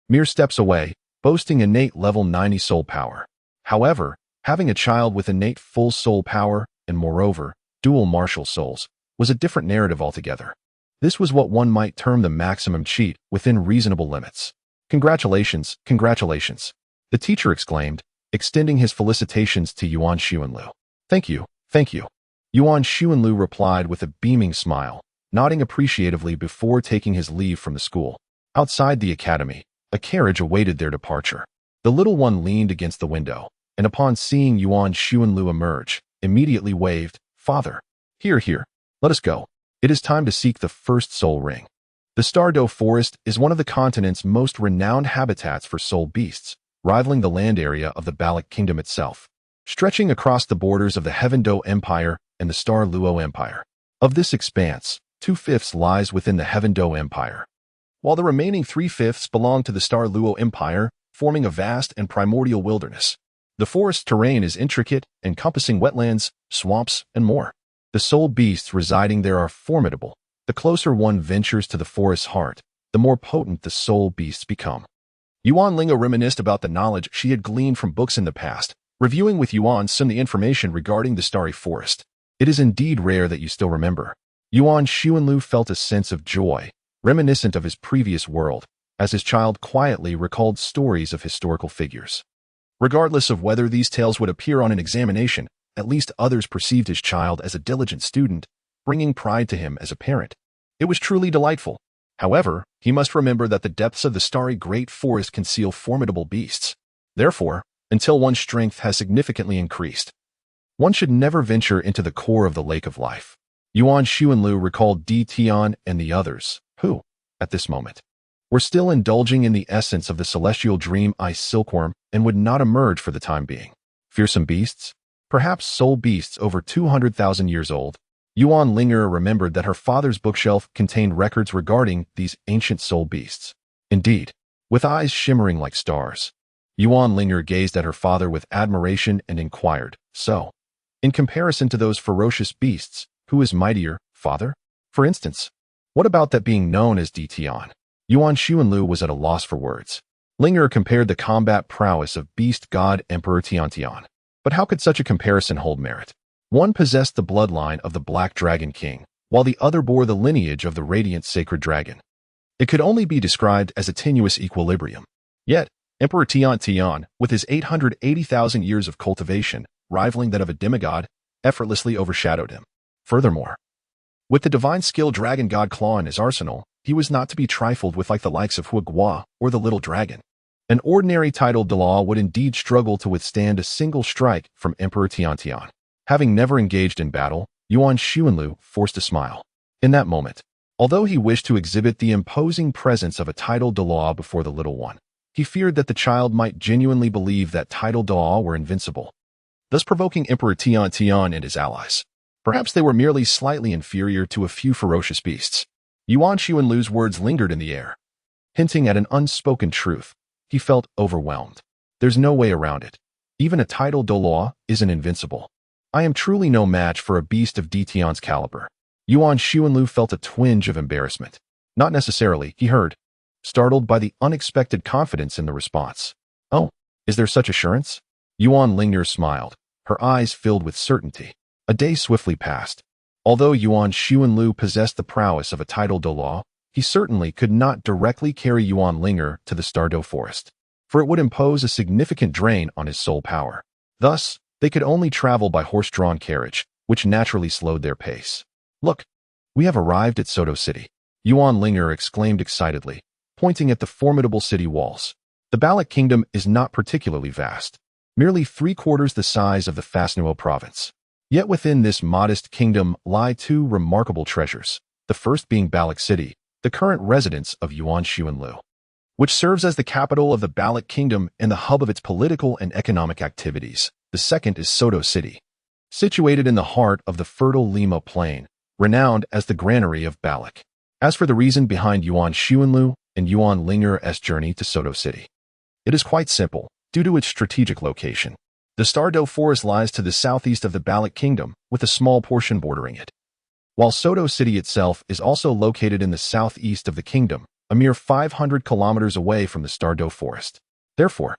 mere steps away, boasting innate level 90 soul power. However, having a child with innate full soul power, and moreover, dual martial souls, was a different narrative altogether. This was what one might term the maximum cheat within reasonable limits. Congratulations, congratulations, the teacher exclaimed, extending his felicitations to Yuan Xuanlu. Thank you, thank you. Yuan Xuanlu replied with a beaming smile, nodding appreciatively before taking his leave from the school. Outside the academy, a carriage awaited their departure. The little one leaned against the window, and upon seeing Yuan Xuanlu emerge, immediately waved, Father, here, let us go. It is time to seek the first soul ring. The Stardo Forest is one of the continent's most renowned habitats for soul beasts, rivaling the land area of the Balik Kingdom itself, stretching across the borders of the Heaven-Do Empire and the Star-Luo Empire. Of this expanse, 2/5 lies within the Heaven-Do Empire, while the remaining 3/5 belong to the Star-Luo Empire, forming a vast and primordial wilderness. The forest terrain is intricate, encompassing wetlands, swamps, and more. The soul beasts residing there are formidable. The closer one ventures to the forest's heart, the more potent the soul beasts become. Yuan Ling'er reminisced about the knowledge she had gleaned from books in the past, reviewing with Yuan Sun the information regarding the starry forest. It is indeed rare that you still remember. Yuan Xuanlu felt a sense of joy, reminiscent of his previous world, as his child quietly recalled stories of historical figures. Regardless of whether these tales would appear on an examination, at least others perceived his child as a diligent student, bringing pride to him as a parent. It was truly delightful. However, he must remember that the depths of the starry great forest conceal formidable beasts. Therefore, until one's strength has significantly increased, one should never venture into the core of the lake of life. Yuan Xuanlu recalled Di Tian and the others, who, at this moment, were still indulging in the essence of the celestial dream ice silkworm and would not emerge for the time being. Fearsome beasts? Perhaps soul beasts over 200,000 years old. Yuan Ling'er remembered that her father's bookshelf contained records regarding these ancient soul beasts. Indeed, with eyes shimmering like stars, Yuan Ling'er gazed at her father with admiration and inquired, "So, in comparison to those ferocious beasts, who is mightier, father? For instance, what about that being known as Tian?" Yuan Xuanlu was at a loss for words. Ling'er compared the combat prowess of beast god Emperor Tian. But how could such a comparison hold merit? One possessed the bloodline of the Black Dragon King, while the other bore the lineage of the radiant sacred dragon. It could only be described as a tenuous equilibrium. Yet, Emperor Tian, with his 880,000 years of cultivation, rivaling that of a demigod, effortlessly overshadowed him. Furthermore, with the divine skill Dragon God Claw in his arsenal, he was not to be trifled with like the likes of Huogua or the Little Dragon. An ordinary titled Douluo would indeed struggle to withstand a single strike from Emperor Tian. Having never engaged in battle, Yuan Xuanlu forced a smile. In that moment, although he wished to exhibit the imposing presence of a titled Douluo before the little one, he feared that the child might genuinely believe that titled Douluo were invincible, thus provoking Emperor Tian and his allies. Perhaps they were merely slightly inferior to a few ferocious beasts. Yuan Xuanlu's words lingered in the air, hinting at an unspoken truth. He felt overwhelmed. There's no way around it. Even a titled Douluo isn't invincible. I am truly no match for a beast of Tian's caliber. Yuan Xuanlu felt a twinge of embarrassment. Not necessarily, he heard, startled by the unexpected confidence in the response. "Oh, is there such assurance?" Yuan Ling'er smiled, her eyes filled with certainty. A day swiftly passed. Although Yuan Xuanlu possessed the prowess of a titled Douluo, he certainly could not directly carry Yuan Ling'er to the Stardo Forest, for it would impose a significant drain on his soul power. Thus, they could only travel by horse-drawn carriage, which naturally slowed their pace. "Look, we have arrived at Soto City," Yuan Ling'er exclaimed excitedly, pointing at the formidable city walls. The Balak Kingdom is not particularly vast, merely 3/4 the size of the Fasnuo province. Yet within this modest kingdom lie two remarkable treasures, the first being Balak City, the current residence of Yuan Xuanlu, which serves as the capital of the Balak Kingdom and the hub of its political and economic activities. The second is Soto City, situated in the heart of the fertile Lima Plain, renowned as the granary of Balak. As for the reason behind Yuan Xuanlu and Yuan Ling'er's journey to Soto City, it is quite simple, due to its strategic location. The Stardo Forest lies to the southeast of the Balak Kingdom, with a small portion bordering it, while Soto City itself is also located in the southeast of the kingdom, a mere 500 kilometers away from the Stardo Forest. Therefore,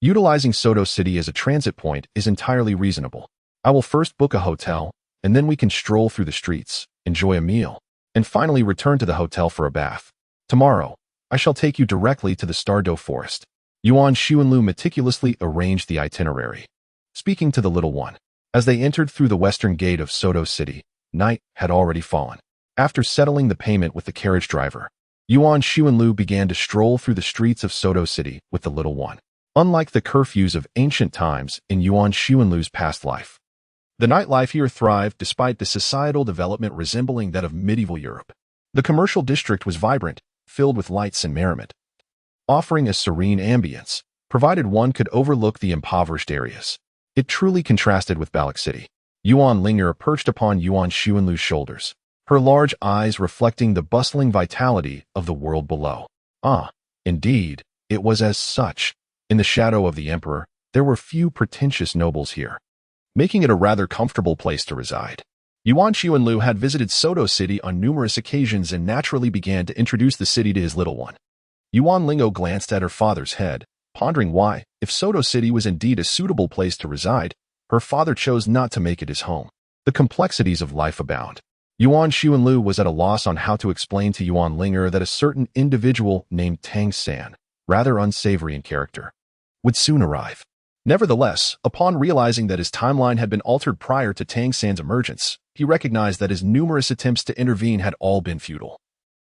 utilizing Soto City as a transit point is entirely reasonable. I will first book a hotel, and then we can stroll through the streets, enjoy a meal, and finally return to the hotel for a bath. Tomorrow, I shall take you directly to the Stardo Forest. Yuan Xuanlu meticulously arranged the itinerary, speaking to the little one. As they entered through the western gate of Soto City, night had already fallen. After settling the payment with the carriage driver, Yuan Xuanlu began to stroll through the streets of Soto City with the little one. Unlike the curfews of ancient times in Yuan Xuanlu's past life, the nightlife here thrived despite the societal development resembling that of medieval Europe. The commercial district was vibrant, filled with lights and merriment, offering a serene ambience, provided one could overlook the impoverished areas. It truly contrasted with Balak City. Yuan Ling'er perched upon Yuan Xuanlu's shoulders, her large eyes reflecting the bustling vitality of the world below. Ah, indeed, it was as such. In the shadow of the emperor, there were few pretentious nobles here, making it a rather comfortable place to reside. Yuan Xuanlu had visited Soto City on numerous occasions and naturally began to introduce the city to his little one. Yuan Ling'er glanced at her father's head, pondering why, if Soto City was indeed a suitable place to reside, her father chose not to make it his home. The complexities of life abound. Yuan Xuanlu was at a loss on how to explain to Yuan Ling'er that a certain individual named Tang San, rather unsavory in character, would soon arrive. Nevertheless, upon realizing that his timeline had been altered prior to Tang San's emergence, he recognized that his numerous attempts to intervene had all been futile,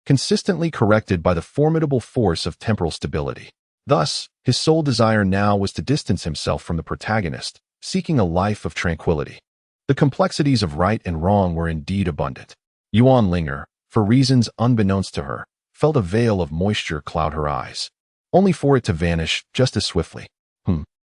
consistently corrected by the formidable force of temporal stability. Thus, his sole desire now was to distance himself from the protagonist, seeking a life of tranquility. The complexities of right and wrong were indeed abundant. Yuan Ling'er, for reasons unbeknownst to her, felt a veil of moisture cloud her eyes, only for it to vanish just as swiftly.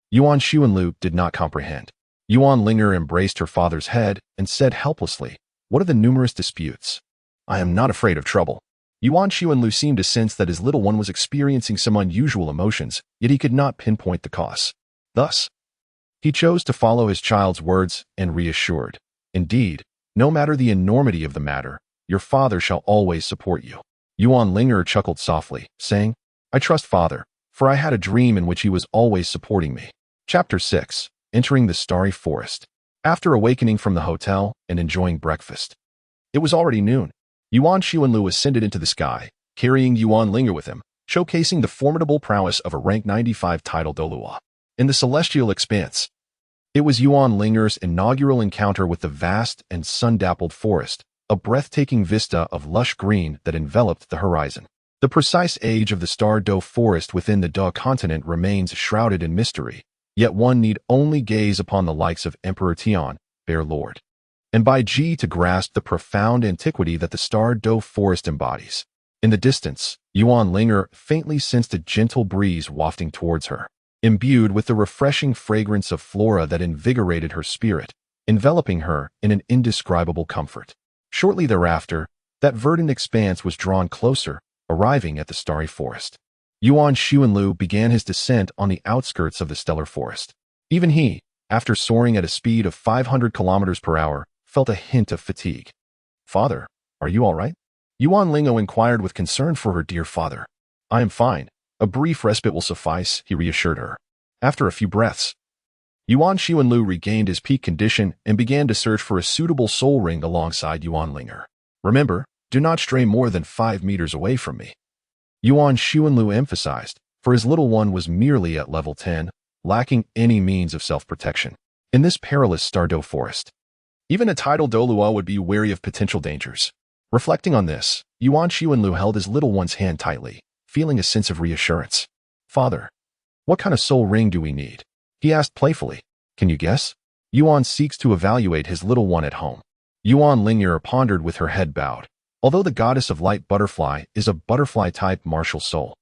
Yuan Xuanlu did not comprehend. Yuan Ling'er embraced her father's head and said helplessly, "What are the numerous disputes? I am not afraid of trouble." Yuan Xuanlu seemed to sense that his little one was experiencing some unusual emotions, yet he could not pinpoint the cause. Thus, he chose to follow his child's words and reassured, "Indeed, no matter the enormity of the matter, your father shall always support you." Yuan Ling'er chuckled softly, saying, "I trust father, for I had a dream in which he was always supporting me." Chapter 6. Entering the Starry Forest. After awakening from the hotel and enjoying breakfast, it was already noon. Yuan Xuanlu ascended into the sky, carrying Yuan Ling'er with him, showcasing the formidable prowess of a rank 95 title Douluo. In the celestial expanse, it was Yuan Ling'er's inaugural encounter with the vast and sun-dappled forest, a breathtaking vista of lush green that enveloped the horizon. The precise age of the Star Do forest within the Da continent remains shrouded in mystery, yet one need only gaze upon the likes of Emperor Tian, Bear Lord, and Bai Ji to grasp the profound antiquity that the Star Do forest embodies. In the distance, Yuan Ling'er faintly sensed a gentle breeze wafting towards her, imbued with the refreshing fragrance of flora that invigorated her spirit, enveloping her in an indescribable comfort. Shortly thereafter, that verdant expanse was drawn closer, arriving at the starry forest. Yuan Xuanlu began his descent on the outskirts of the stellar forest. Even he, after soaring at a speed of 500 kilometers per hour, felt a hint of fatigue. "Father, are you all right?" Yuan Ling'er inquired with concern for her dear father. "I am fine. A brief respite will suffice," he reassured her. After a few breaths, Yuan Xuanlu regained his peak condition and began to search for a suitable soul ring alongside Yuan Ling'er. "Remember, do not stray more than 5 meters away from me," Yuan Xuanlu emphasized, for his little one was merely at level 10, lacking any means of self-protection. In this perilous Stardo forest, even a tidal Douluo would be wary of potential dangers. Reflecting on this, Yuan Xuanlu held his little one's hand tightly, feeling a sense of reassurance. "Father, what kind of soul ring do we need?" he asked playfully. "Can you guess?" Yuan seeks to evaluate his little one at home. Yuan Ling'er pondered with her head bowed. Although the goddess of light butterfly is a butterfly-type martial soul,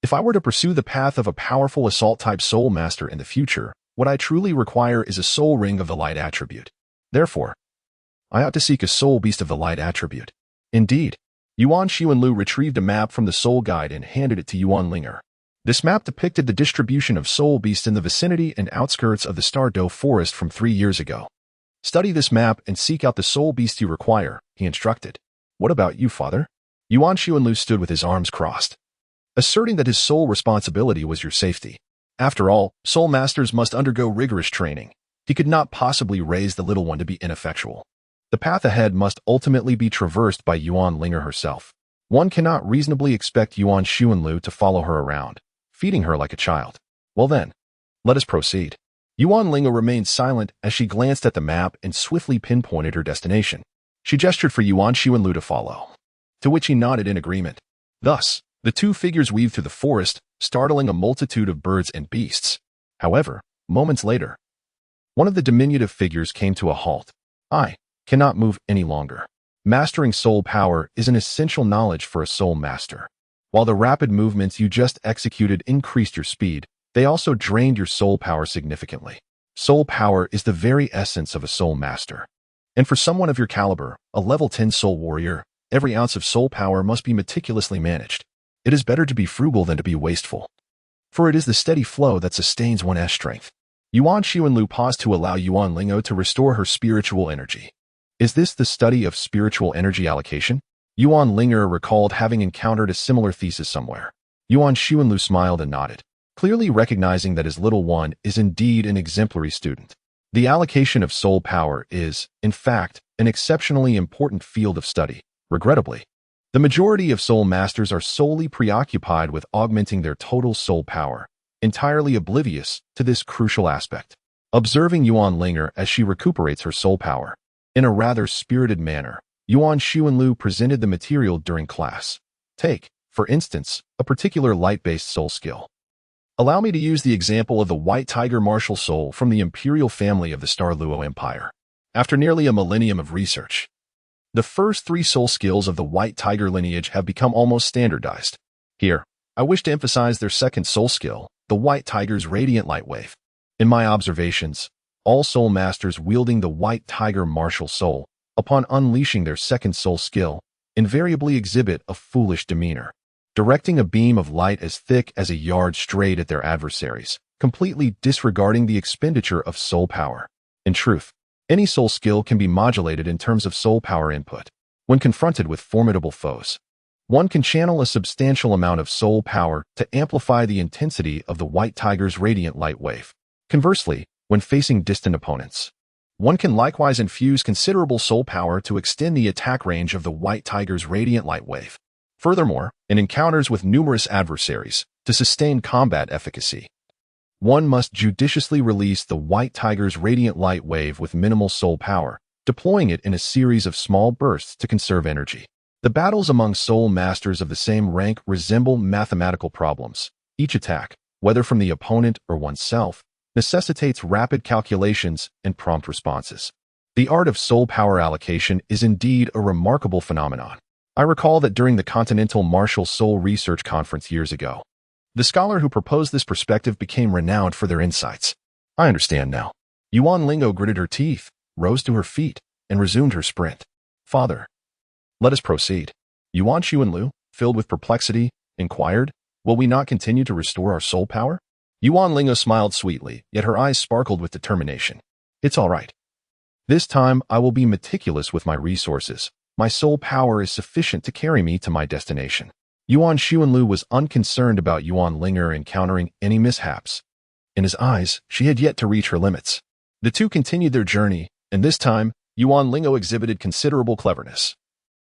if I were to pursue the path of a powerful assault-type soul master in the future, what I truly require is a soul ring of the light attribute. Therefore, I ought to seek a soul beast of the light attribute. Indeed, Yuan Xuanlu retrieved a map from the soul guide and handed it to Yuan Ling'er. This map depicted the distribution of soul beasts in the vicinity and outskirts of the Star Do forest from 3 years ago. "Study this map and seek out the soul beast you require," he instructed. "What about you, father?" Yuan Xuanlu stood with his arms crossed, asserting that his sole responsibility was your safety. After all, soul masters must undergo rigorous training. He could not possibly raise the little one to be ineffectual. The path ahead must ultimately be traversed by Yuan Ling'er herself. One cannot reasonably expect Yuan Xuanlu to follow her around, feeding her like a child. "Well then, let us proceed." Yuan Ling'er remained silent as she glanced at the map and swiftly pinpointed her destination. She gestured for Yuan Xuanlu to follow, to which he nodded in agreement. Thus, the two figures weaved through the forest, startling a multitude of birds and beasts. However, moments later, one of the diminutive figures came to a halt. "I cannot move any longer." Mastering soul power is an essential knowledge for a soul master. While the rapid movements you just executed increased your speed, they also drained your soul power significantly. Soul power is the very essence of a soul master. And for someone of your caliber, a level 10 soul warrior, every ounce of soul power must be meticulously managed. It is better to be frugal than to be wasteful, for it is the steady flow that sustains one's strength. Yuan Xuanlu paused to allow Yuan Ling'er to restore her spiritual energy. "Is this the study of spiritual energy allocation?" Yuan Ling'er recalled having encountered a similar thesis somewhere. Yuan Xuanlu smiled and nodded, clearly recognizing that his little one is indeed an exemplary student. The allocation of soul power is, in fact, an exceptionally important field of study. Regrettably, the majority of soul masters are solely preoccupied with augmenting their total soul power, entirely oblivious to this crucial aspect. Observing Yuan Ling'er as she recuperates her soul power, in a rather spirited manner, Yuan Xuanlu presented the material during class. Take, for instance, a particular light-based soul skill. Allow me to use the example of the White Tiger martial soul from the imperial family of the Star Luo Empire. After nearly a millennium of research, The first three soul skills of the White Tiger lineage have become almost standardized. Here, I wish to emphasize their second soul skill, the White Tiger's Radiant Light Wave. In my observations, all soul masters wielding the White Tiger martial soul, upon unleashing their second soul skill, invariably exhibit a foolish demeanor, directing a beam of light as thick as a yard straight at their adversaries, completely disregarding the expenditure of soul power. In truth, any soul skill can be modulated in terms of soul power input. When confronted with formidable foes, one can channel a substantial amount of soul power to amplify the intensity of the White Tiger's Radiant Light Wave. Conversely, when facing distant opponents, one can likewise infuse considerable soul power to extend the attack range of the White Tiger's Radiant Light Wave. Furthermore, in encounters with numerous adversaries, to sustain combat efficacy, one must judiciously release the White Tiger's Radiant Light Wave with minimal soul power, deploying it in a series of small bursts to conserve energy. The battles among soul masters of the same rank resemble mathematical problems. Each attack, whether from the opponent or oneself, necessitates rapid calculations and prompt responses. The art of soul power allocation is indeed a remarkable phenomenon. I recall that during the Continental Martial Soul Research Conference years ago, the scholar who proposed this perspective became renowned for their insights. I understand now. Yuan Ling'er gritted her teeth, rose to her feet, and resumed her sprint. Father, let us proceed. Yuan Xuanlu, filled with perplexity, inquired, will we not continue to restore our soul power? Yuan Ling'er smiled sweetly, yet her eyes sparkled with determination. It's all right. This time I will be meticulous with my resources. My soul power is sufficient to carry me to my destination. Yuan Xuanlu was unconcerned about Yuan Ling'er encountering any mishaps. In his eyes, she had yet to reach her limits. The two continued their journey, and this time, Yuan Ling'er exhibited considerable cleverness,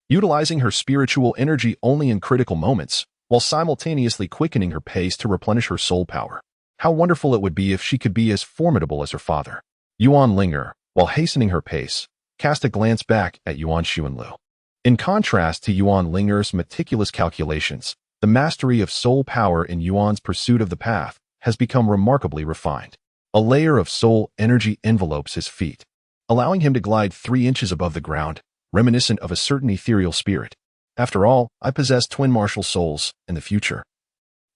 utilizing her spiritual energy only in critical moments, while simultaneously quickening her pace to replenish her soul power. How wonderful it would be if she could be as formidable as her father. Yuan Ling'er, while hastening her pace, cast a glance back at Yuan Xuanlu. In contrast to Yuan Ling'er's meticulous calculations, the mastery of soul power in Yuan's pursuit of the path has become remarkably refined. A layer of soul energy envelopes his feet, allowing him to glide 3 inches above the ground, reminiscent of a certain ethereal spirit. After all, I possess twin martial souls. In the future,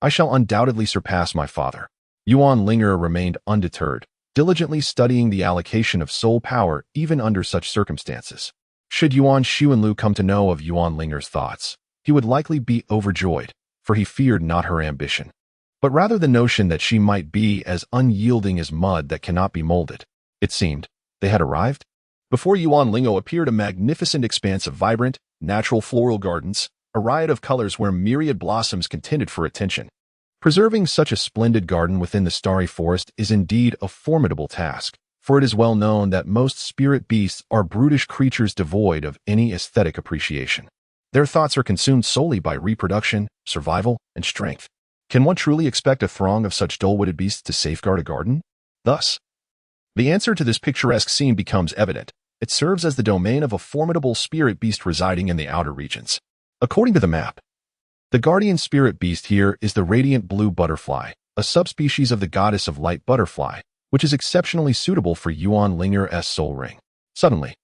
I shall undoubtedly surpass my father. Yuan Ling'er remained undeterred, diligently studying the allocation of soul power even under such circumstances. Should Yuan Xuanlu come to know of Yuan Ling'er's thoughts, he would likely be overjoyed, for he feared not her ambition, but rather the notion that she might be as unyielding as mud that cannot be molded. It seemed they had arrived. Before Yuan Ling'er appeared a magnificent expanse of vibrant, natural floral gardens, a riot of colors where myriad blossoms contended for attention. Preserving such a splendid garden within the starry forest is indeed a formidable task, for it is well known that most spirit beasts are brutish creatures devoid of any aesthetic appreciation. Their thoughts are consumed solely by reproduction, survival, and strength. Can one truly expect a throng of such dull-witted beasts to safeguard a garden? Thus, the answer to this picturesque scene becomes evident. It serves as the domain of a formidable spirit beast residing in the outer regions. According to the map, the guardian spirit beast here is the radiant blue butterfly, a subspecies of the goddess of light butterfly, which is exceptionally suitable for Yuan Ling'er's soul ring. Suddenly,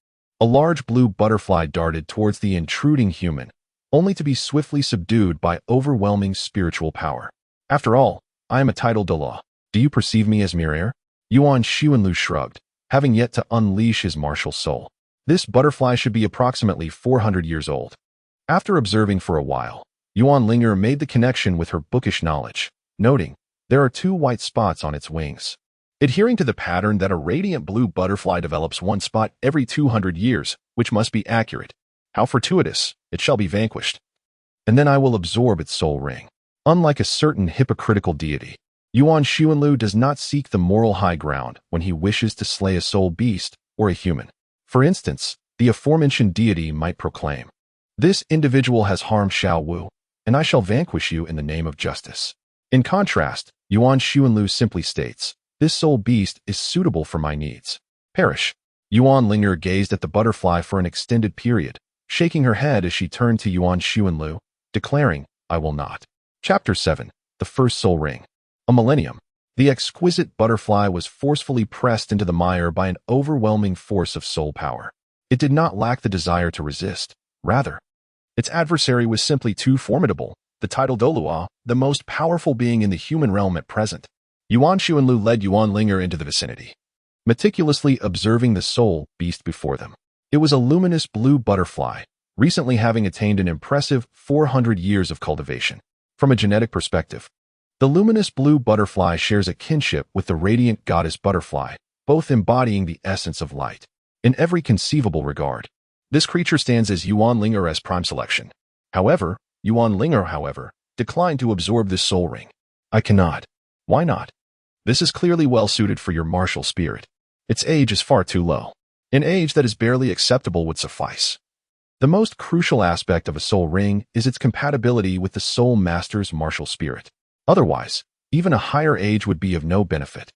a large blue butterfly darted towards the intruding human, only to be swiftly subdued by overwhelming spiritual power. After all, I am a titled Douluo. Do you perceive me as mere air? Yuan Xuanlu shrugged, having yet to unleash his martial soul. This butterfly should be approximately 400 years old. After observing for a while, Yuan Ling'er made the connection with her bookish knowledge, noting there are 2 white spots on its wings. Adhering to the pattern that a radiant blue butterfly develops 1 spot every 200 years, which must be accurate. How fortuitous, it shall be vanquished. And then I will absorb its soul ring. Unlike a certain hypocritical deity, Yuan Xuanlu does not seek the moral high ground when he wishes to slay a soul beast or a human. For instance, the aforementioned deity might proclaim, "This individual has harmed Xiao Wu, and I shall vanquish you in the name of justice." In contrast, Yuan Xuanlu simply states, "This soul beast is suitable for my needs. Perish." Yuan Ling'er gazed at the butterfly for an extended period, shaking her head as she turned to Yuan Xuanlu, declaring, "I will not." Chapter 7. The First Soul Ring. A millennium. The exquisite butterfly was forcefully pressed into the mire by an overwhelming force of soul power. It did not lack the desire to resist. Rather, its adversary was simply too formidable, the title Douluo, the most powerful being in the human realm at present. Yuan Xuanlu led Yuan Ling'er into the vicinity, meticulously observing the soul beast before them. It was a luminous blue butterfly, recently having attained an impressive 400 years of cultivation. From a genetic perspective, the luminous blue butterfly shares a kinship with the radiant goddess butterfly, both embodying the essence of light. In every conceivable regard, this creature stands as Yuan Ling'er as prime selection. Yuan Ling'er, declined to absorb this soul ring. I cannot. Why not? This is clearly well suited for your martial spirit. Its age is far too low. An age that is barely acceptable would suffice. The most crucial aspect of a soul ring is its compatibility with the soul master's martial spirit. Otherwise, even a higher age would be of no benefit.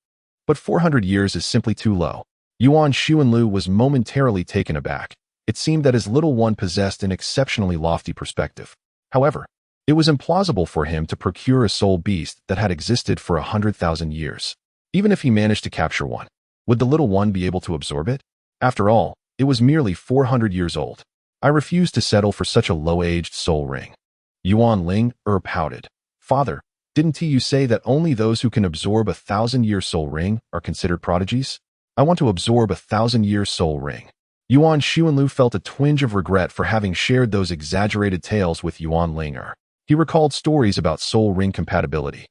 But 400 years is simply too low. Yuan Xuanlu was momentarily taken aback. It seemed that his little one possessed an exceptionally lofty perspective. However, it was implausible for him to procure a soul beast that had existed for 100,000 years. Even if he managed to capture one, would the little one be able to absorb it? After all, it was merely 400 years old. I refuse to settle for such a low-aged soul ring. Yuan Ling'er pouted. Father, didn't you say that only those who can absorb a 1,000-year soul ring are considered prodigies? I want to absorb a 1,000-year soul ring. Yuan Xuanlu felt a twinge of regret for having shared those exaggerated tales with Yuan Ling'er. He recalled stories about soul ring compatibility,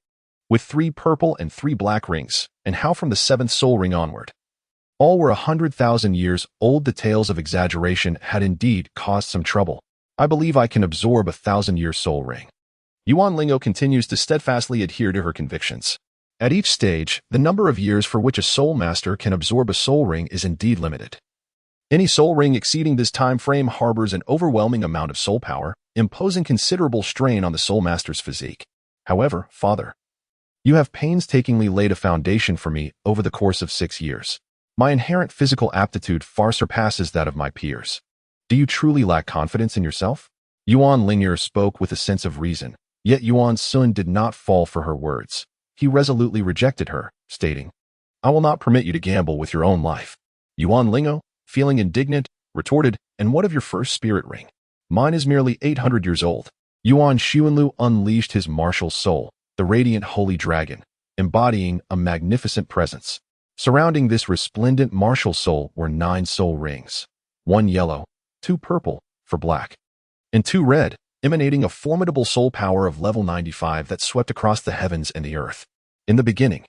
with 3 purple and 3 black rings, and how from the 7th soul ring onward, all were 100,000 years old. The tales of exaggeration had indeed caused some trouble. I believe I can absorb a 1,000-year soul ring. Yuan Ling'er continues to steadfastly adhere to her convictions. At each stage, the number of years for which a soul master can absorb a soul ring is indeed limited. Any soul ring exceeding this time frame harbors an overwhelming amount of soul power, imposing considerable strain on the soul master's physique. However, Father, you have painstakingly laid a foundation for me over the course of 6 years. My inherent physical aptitude far surpasses that of my peers. Do you truly lack confidence in yourself? Yuan Ling'er spoke with a sense of reason, yet Yuan Sun did not fall for her words. He resolutely rejected her, stating, I will not permit you to gamble with your own life. Yuan Ling'er, feeling indignant, retorted, and what of your first spirit ring? Mine is merely 800 years old. Yuan Xuanlu unleashed his martial soul, the radiant holy dragon, embodying a magnificent presence. Surrounding this resplendent martial soul were 9 soul rings, 1 yellow, 2 purple, for black, and 2 red, emanating a formidable soul power of level 95 that swept across the heavens and the earth. In the beginning,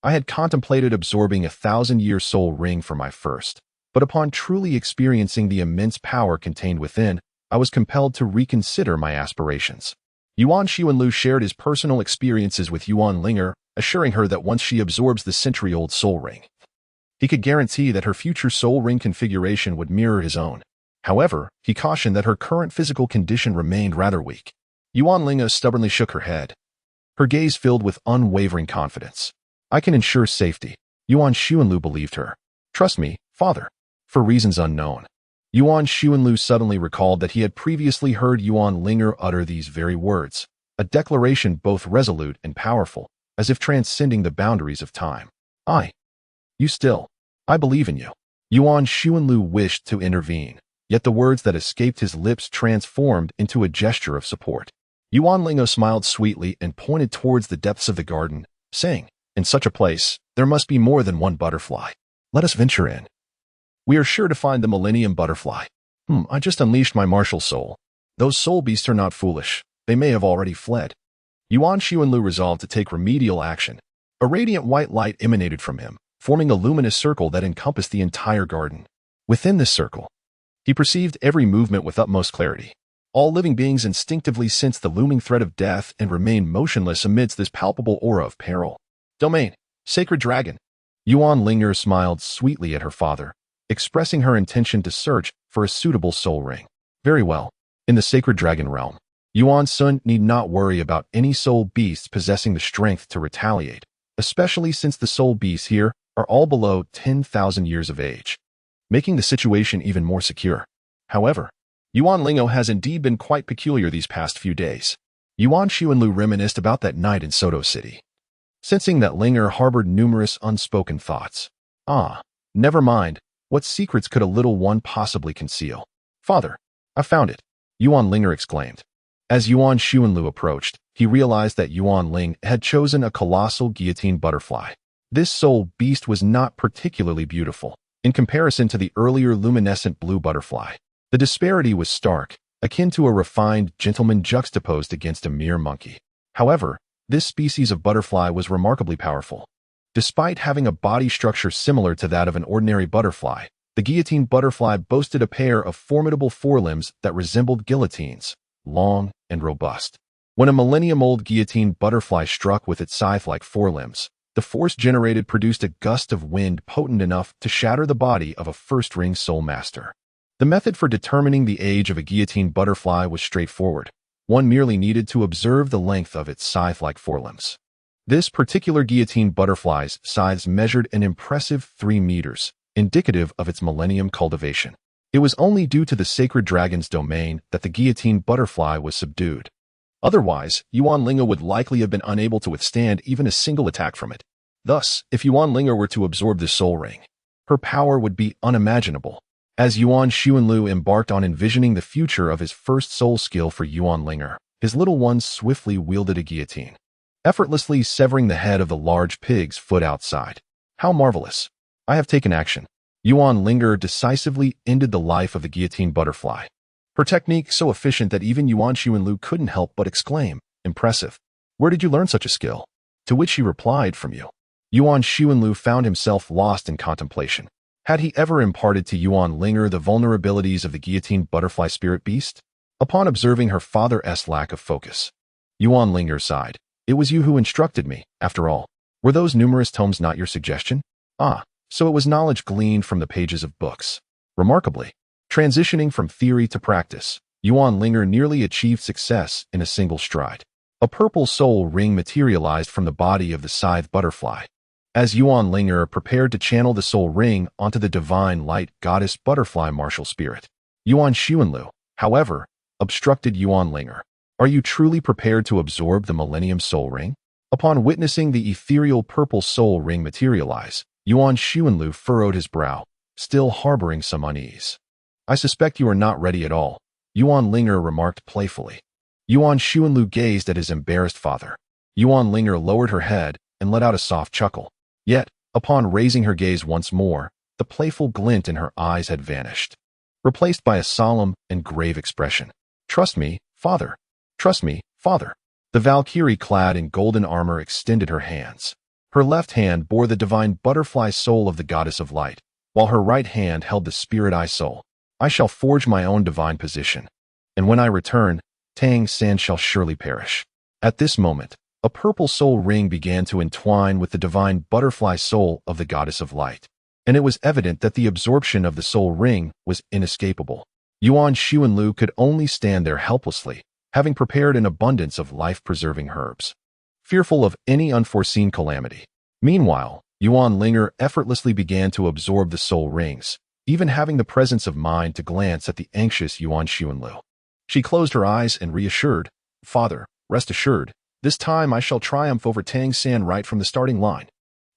I had contemplated absorbing a 1,000-year soul ring for my first, but upon truly experiencing the immense power contained within, I was compelled to reconsider my aspirations. Yuan Xuanlu shared his personal experiences with Yuan Ling'er, assuring her that once she absorbs the century-old soul ring, he could guarantee that her future soul ring configuration would mirror his own. However, he cautioned that her current physical condition remained rather weak. Yuan Ling'er stubbornly shook her head, her gaze filled with unwavering confidence. I can ensure safety. Yuan Xuanlu believed her. Trust me, Father. For reasons unknown, Yuan Xuanlu suddenly recalled that he had previously heard Yuan Ling'er utter these very words, a declaration both resolute and powerful, as if transcending the boundaries of time. I believe in you. Yuan Xuanlu wished to intervene, yet the words that escaped his lips transformed into a gesture of support. Yuan Ling'er smiled sweetly and pointed towards the depths of the garden, saying, in such a place, there must be more than one butterfly. Let us venture in. We are sure to find the Millennium Butterfly. I just unleashed my martial soul. Those soul beasts are not foolish. They may have already fled. Yuan Xuanlu resolved to take remedial action. A radiant white light emanated from him, forming a luminous circle that encompassed the entire garden. Within this circle, he perceived every movement with utmost clarity. All living beings instinctively sensed the looming threat of death and remained motionless amidst this palpable aura of peril. Domain, Sacred Dragon. Yuan Ling'er smiled sweetly at her father, expressing her intention to search for a suitable soul ring. Very well. In the Sacred Dragon realm, Yuan Sun need not worry about any soul beasts possessing the strength to retaliate, especially since the soul beasts here are all below 10,000 years of age, making the situation even more secure. However, Yuan Ling'er has indeed been quite peculiar these past few days. Yuan Xuanlu reminisced about that night in Soto City, sensing that Ling'er harbored numerous unspoken thoughts. Never mind. What secrets could a little one possibly conceal? Father, I found it, Yuan Ling'er exclaimed. As Yuan Xuanlu approached, he realized that Yuan Ling had chosen a colossal guillotine butterfly. This soul beast was not particularly beautiful, in comparison to the earlier luminescent blue butterfly. The disparity was stark, akin to a refined gentleman juxtaposed against a mere monkey. However, this species of butterfly was remarkably powerful. Despite having a body structure similar to that of an ordinary butterfly, the guillotine butterfly boasted a pair of formidable forelimbs that resembled guillotines, long and robust. When a millennium-old guillotine butterfly struck with its scythe-like forelimbs, the force generated produced a gust of wind potent enough to shatter the body of a first-ring soul master. The method for determining the age of a guillotine butterfly was straightforward. One merely needed to observe the length of its scythe-like forelimbs. This particular guillotine butterfly's scythes measured an impressive 3 meters, indicative of its millennium cultivation. It was only due to the sacred dragon's domain that the guillotine butterfly was subdued. Otherwise, Yuan Ling'er would likely have been unable to withstand even a single attack from it. Thus, if Yuan Ling'er were to absorb the soul ring, her power would be unimaginable. As Yuan Xuanlu embarked on envisioning the future of his first soul skill for Yuan Ling'er, his little one swiftly wielded a guillotine, effortlessly severing the head of the large pig's foot outside. How marvelous! I have taken action. Yuan Ling'er decisively ended the life of the guillotine butterfly. Her technique so efficient that even Yuan Xuanlu couldn't help but exclaim, "Impressive. Where did you learn such a skill?" To which he replied, "From you." Yuan Xuanlu found himself lost in contemplation. Had he ever imparted to Yuan Ling'er the vulnerabilities of the guillotine butterfly spirit beast? Upon observing her father's lack of focus, Yuan Ling'er sighed. "It was you who instructed me, after all. Were those numerous tomes not your suggestion?" "Ah, so it was knowledge gleaned from the pages of books." Remarkably, transitioning from theory to practice, Yuan Ling'er nearly achieved success in a single stride. A purple soul ring materialized from the body of the scythe butterfly. As Yuan Ling'er prepared to channel the soul ring onto the divine light goddess butterfly martial spirit, Yuan Xuanlu, however, obstructed Yuan Ling'er. "Are you truly prepared to absorb the Millennium Soul Ring?" Upon witnessing the ethereal purple soul ring materialize, Yuan Xuanlu furrowed his brow, still harboring some unease. "I suspect you are not ready at all," Yuan Ling'er remarked playfully. Yuan Xuanlu gazed at his embarrassed father. Yuan Ling'er lowered her head and let out a soft chuckle. Yet, upon raising her gaze once more, the playful glint in her eyes had vanished, replaced by a solemn and grave expression. "Trust me, father. Trust me, father." The Valkyrie clad in golden armor extended her hands. Her left hand bore the divine butterfly soul of the goddess of light, while her right hand held the spirit eye soul. "I shall forge my own divine position, and when I return, Tang San shall surely perish." At this moment, a purple soul ring began to entwine with the divine butterfly soul of the goddess of light, and it was evident that the absorption of the soul ring was inescapable. Yuan Xuanlu could only stand there helplessly, having prepared an abundance of life-preserving herbs, fearful of any unforeseen calamity. Meanwhile, Yuan Ling'er effortlessly began to absorb the soul rings, even having the presence of mind to glance at the anxious Yuan Xuanlu. She closed her eyes and reassured, "Father, rest assured, this time I shall triumph over Tang San right from the starting line."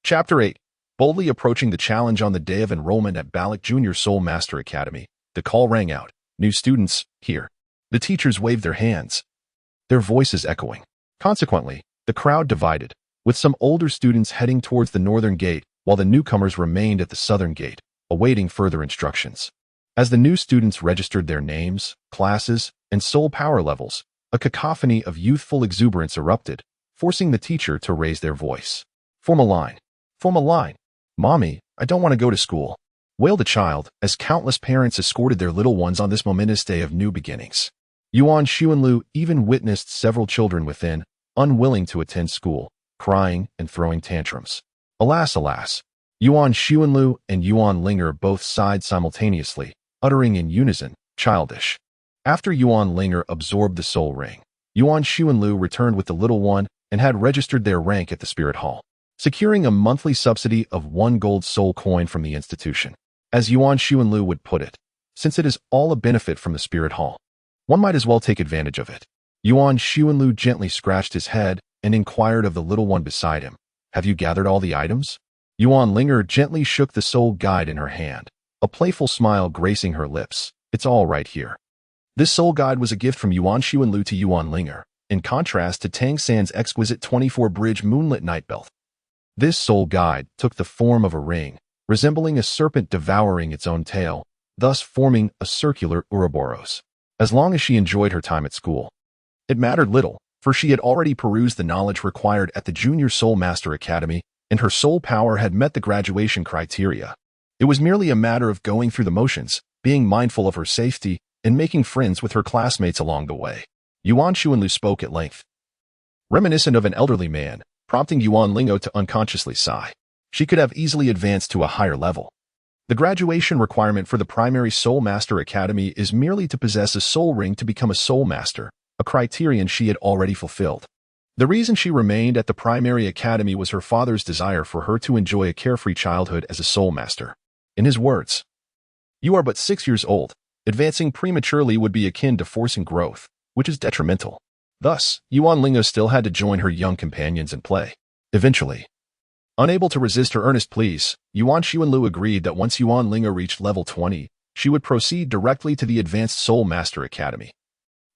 Chapter 8. Boldly approaching the challenge on the day of enrollment at Balak Junior Soul Master Academy, the call rang out, "New students, here." The teachers waved their hands, their voices echoing. Consequently, the crowd divided, with some older students heading towards the northern gate, while the newcomers remained at the southern gate, awaiting further instructions. As the new students registered their names, classes, and soul power levels, a cacophony of youthful exuberance erupted, forcing the teacher to raise their voice. "Form a line. Form a line. Mommy, I don't want to go to school," wailed a child, as countless parents escorted their little ones on this momentous day of new beginnings. Yuan Xuanlu even witnessed several children within, unwilling to attend school, crying and throwing tantrums. Alas, alas! Yuan Xuanlu and Yuan Ling'er both sighed simultaneously, uttering in unison, "Childish." After Yuan Ling'er absorbed the soul ring, Yuan Xuanlu returned with the little one and had registered their rank at the spirit hall, securing a monthly subsidy of 1 gold soul coin from the institution. As Yuan Xuanlu would put it, since it is all a benefit from the spirit hall, one might as well take advantage of it. Yuan Xuanlu gently scratched his head and inquired of the little one beside him, "Have you gathered all the items?" Yuan Ling'er gently shook the soul guide in her hand, a playful smile gracing her lips. It's all right here. This soul guide was a gift from Yuan Xuanlu to Yuan Ling'er, in contrast to Tang San's exquisite 24-bridge moonlit night belt. This soul guide took the form of a ring, resembling a serpent devouring its own tail, thus forming a circular Ouroboros. As long as she enjoyed her time at school, it mattered little, for she had already perused the knowledge required at the Junior Soul Master Academy, and her soul power had met the graduation criteria. It was merely a matter of going through the motions, being mindful of her safety, and making friends with her classmates along the way. Yuan Xuanlu spoke at length, reminiscent of an elderly man, prompting Yuan Ling'er to unconsciously sigh. She could have easily advanced to a higher level. The graduation requirement for the primary Soul Master Academy is merely to possess a soul ring to become a Soul Master, a criterion she had already fulfilled. The reason she remained at the primary academy was her father's desire for her to enjoy a carefree childhood as a Soul Master. In his words, "You are but 6 years old. Advancing prematurely would be akin to forcing growth, which is detrimental." Thus, Yuan Ling'er still had to join her young companions and play. Eventually, unable to resist her earnest pleas, Yuan Xuanlu agreed that once Yuan Ling'er reached level 20, she would proceed directly to the Advanced Soul Master Academy,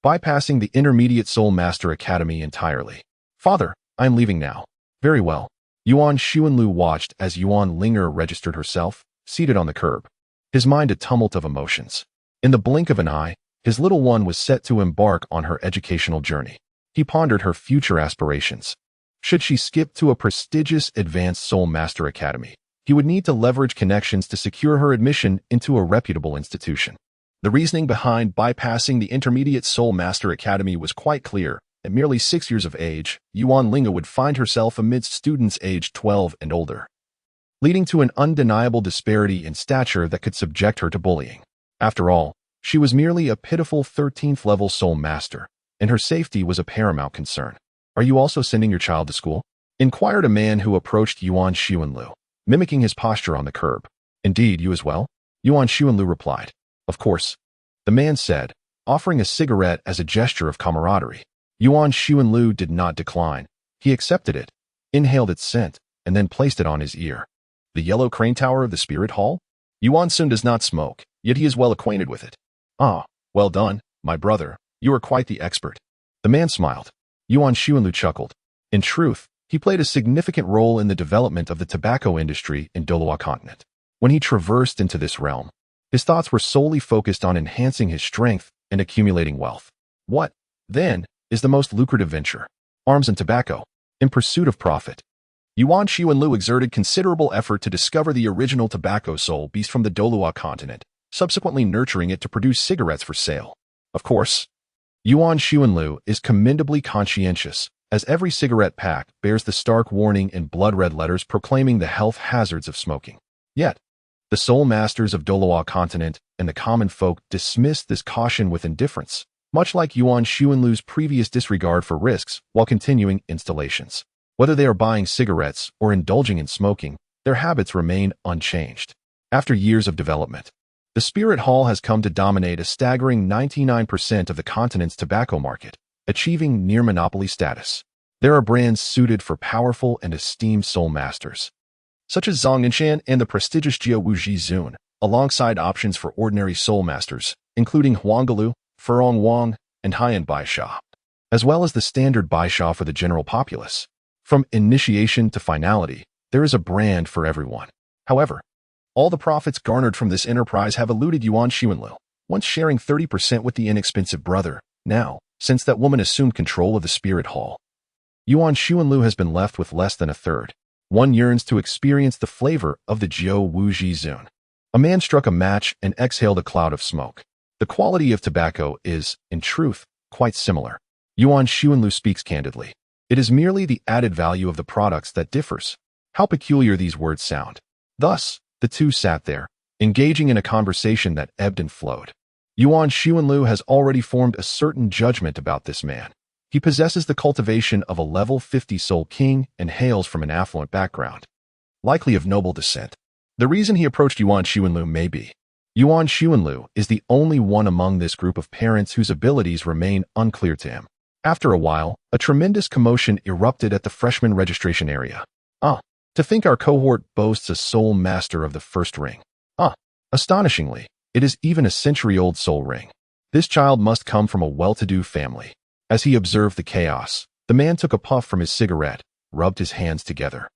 bypassing the Intermediate Soul Master Academy entirely. "Father, I am leaving now." "Very well." Yuan Xuanlu watched as Yuan Ling'er registered herself, seated on the curb, his mind a tumult of emotions. In the blink of an eye, his little one was set to embark on her educational journey. He pondered her future aspirations. Should she skip to a prestigious Advanced Soul Master Academy, he would need to leverage connections to secure her admission into a reputable institution. The reasoning behind bypassing the Intermediate Soul Master Academy was quite clear. At merely 6 years of age, Yuan Ling'er would find herself amidst students aged 12 and older, leading to an undeniable disparity in stature that could subject her to bullying. After all, she was merely a pitiful 13th-level Soul Master, and her safety was a paramount concern. "Are you also sending your child to school?" inquired a man who approached Yuan Xuanlu, mimicking his posture on the curb. "Indeed, you as well?" Yuan Xuanlu replied. "Of course," the man said, offering a cigarette as a gesture of camaraderie. Yuan Xuanlu did not decline. He accepted it, inhaled its scent, and then placed it on his ear. "The yellow crane tower of the Spirit Hall?" Yuan Sun does not smoke, yet he is well acquainted with it. "Ah, well done, my brother. You are quite the expert." The man smiled. Yuan Xuanlu chuckled. In truth, he played a significant role in the development of the tobacco industry in Douluo continent. When he traversed into this realm, his thoughts were solely focused on enhancing his strength and accumulating wealth. What, then, is the most lucrative venture? Arms and tobacco. In pursuit of profit, Yuan Xuanlu exerted considerable effort to discover the original tobacco soul beast from the Douluo continent, subsequently nurturing it to produce cigarettes for sale. Of course, Yuan Xuanlu is commendably conscientious, as every cigarette pack bears the stark warning in blood-red letters proclaiming the health hazards of smoking. Yet, the Soul Masters of Douluo continent and the common folk dismissed this caution with indifference, much like Yuan Xuanlu's previous disregard for risks while continuing installations. Whether they are buying cigarettes or indulging in smoking, their habits remain unchanged. After years of development, the Spirit Hall has come to dominate a staggering 99% of the continent's tobacco market, achieving near monopoly status. There are brands suited for powerful and esteemed soul masters, such as Zhang Ninshan and the prestigious Jiao Wuji Zun, alongside options for ordinary soul masters, including Huanggalu, Furong Wang, and Haiyan Baisha, as well as the standard Baisha for the general populace. From initiation to finality, there is a brand for everyone. However, all the profits garnered from this enterprise have eluded Yuan Xuanlu, once sharing 30% with the inexpensive brother. Now, since that woman assumed control of the Spirit Hall, Yuan Xuanlu has been left with less than a third. One yearns to experience the flavor of the Jiao Wuji Zun. A man struck a match and exhaled a cloud of smoke. The quality of tobacco is, in truth, quite similar. Yuan Xuanlu speaks candidly. It is merely the added value of the products that differs. How peculiar these words sound. Thus, the two sat there, engaging in a conversation that ebbed and flowed. Yuan Xuanlu has already formed a certain judgment about this man. He possesses the cultivation of a level 50 soul king and hails from an affluent background, likely of noble descent. The reason he approached Yuan Xuanlu may be Yuan Xuanlu is the only one among this group of parents whose abilities remain unclear to him. After a while, a tremendous commotion erupted at the freshman registration area. To think our cohort boasts a soul master of the first ring. A Astonishingly, it is even a century-old soul ring. This child must come from a well-to-do family. As he observed the chaos, the man took a puff from his cigarette, rubbed his hands together,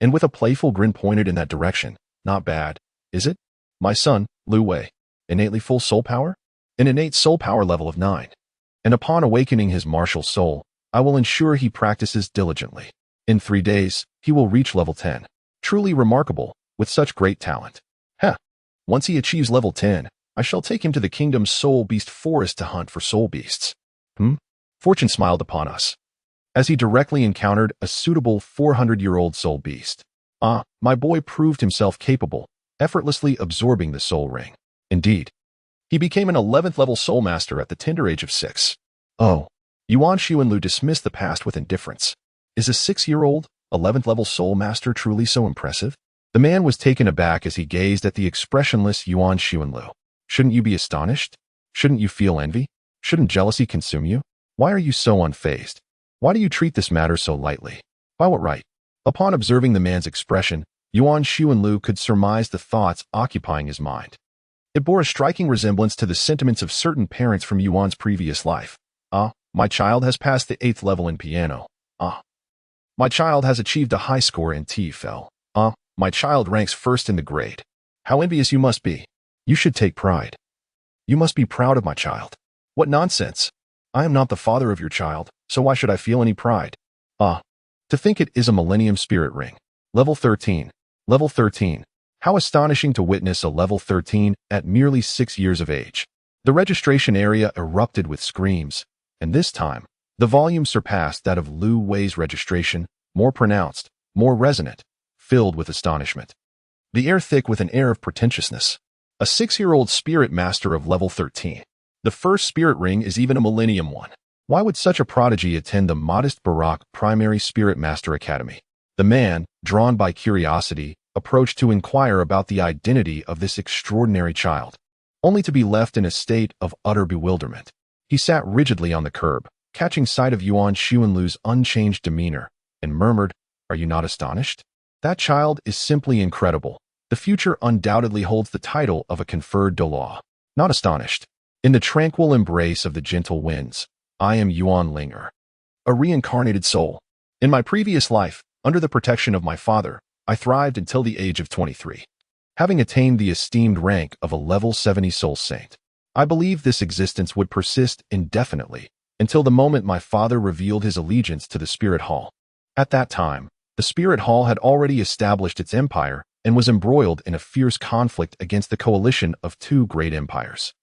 and with a playful grin pointed in that direction. Not bad, is it? My son, Lu Wei. Innately full soul power? An innate soul power level of 9. And upon awakening his martial soul, I will ensure he practices diligently. In 3 days, he will reach level 10. Truly remarkable, with such great talent. Heh. Once he achieves level 10, I shall take him to the kingdom's soul beast forest to hunt for soul beasts. Fortune smiled upon us, as he directly encountered a suitable 400-year-old soul beast. My boy proved himself capable, effortlessly absorbing the soul ring. Indeed, he became an 11th level soul master at the tender age of 6. Oh, Yuan Xuanlu dismissed the past with indifference. Is a 6-year-old, 11th level soul master truly so impressive? The man was taken aback as he gazed at the expressionless Yuan Xuanlu. Shouldn't you be astonished? Shouldn't you feel envy? Shouldn't jealousy consume you? Why are you so unfazed? Why do you treat this matter so lightly? By what right? Upon observing the man's expression, Yuan Xuanlu could surmise the thoughts occupying his mind. It bore a striking resemblance to the sentiments of certain parents from Yuan's previous life. My child has passed the 8th level in piano. My child has achieved a high score in TEFL. My child ranks first in the grade. How envious you must be. You should take pride. You must be proud of my child. What nonsense. I am not the father of your child, so why should I feel any pride? To think it is a Millennium Spirit Ring. Level 13. Level 13. How astonishing to witness a level 13 at merely 6 years of age. The registration area erupted with screams, and this time, the volume surpassed that of Lu Wei's registration, more pronounced, more resonant, filled with astonishment. The air thick with an air of pretentiousness. A 6-year-old spirit master of level 13. The first spirit ring is even a millennium one. Why would such a prodigy attend the modest Barak Primary Spirit Master Academy? The man, drawn by curiosity, approached to inquire about the identity of this extraordinary child, only to be left in a state of utter bewilderment. He sat rigidly on the curb, catching sight of Yuan Xuanlu's unchanged demeanor, and murmured, "Are you not astonished? That child is simply incredible. The future undoubtedly holds the title of a conferred Douluo. Not astonished. In the tranquil embrace of the gentle winds, I am Yuan Ling'er, a reincarnated soul. In my previous life, under the protection of my father, I thrived until the age of 23. Having attained the esteemed rank of a level 70 soul saint, I believed this existence would persist indefinitely until the moment my father revealed his allegiance to the Spirit Hall. At that time, the Spirit Hall had already established its empire and was embroiled in a fierce conflict against the coalition of 2 great empires.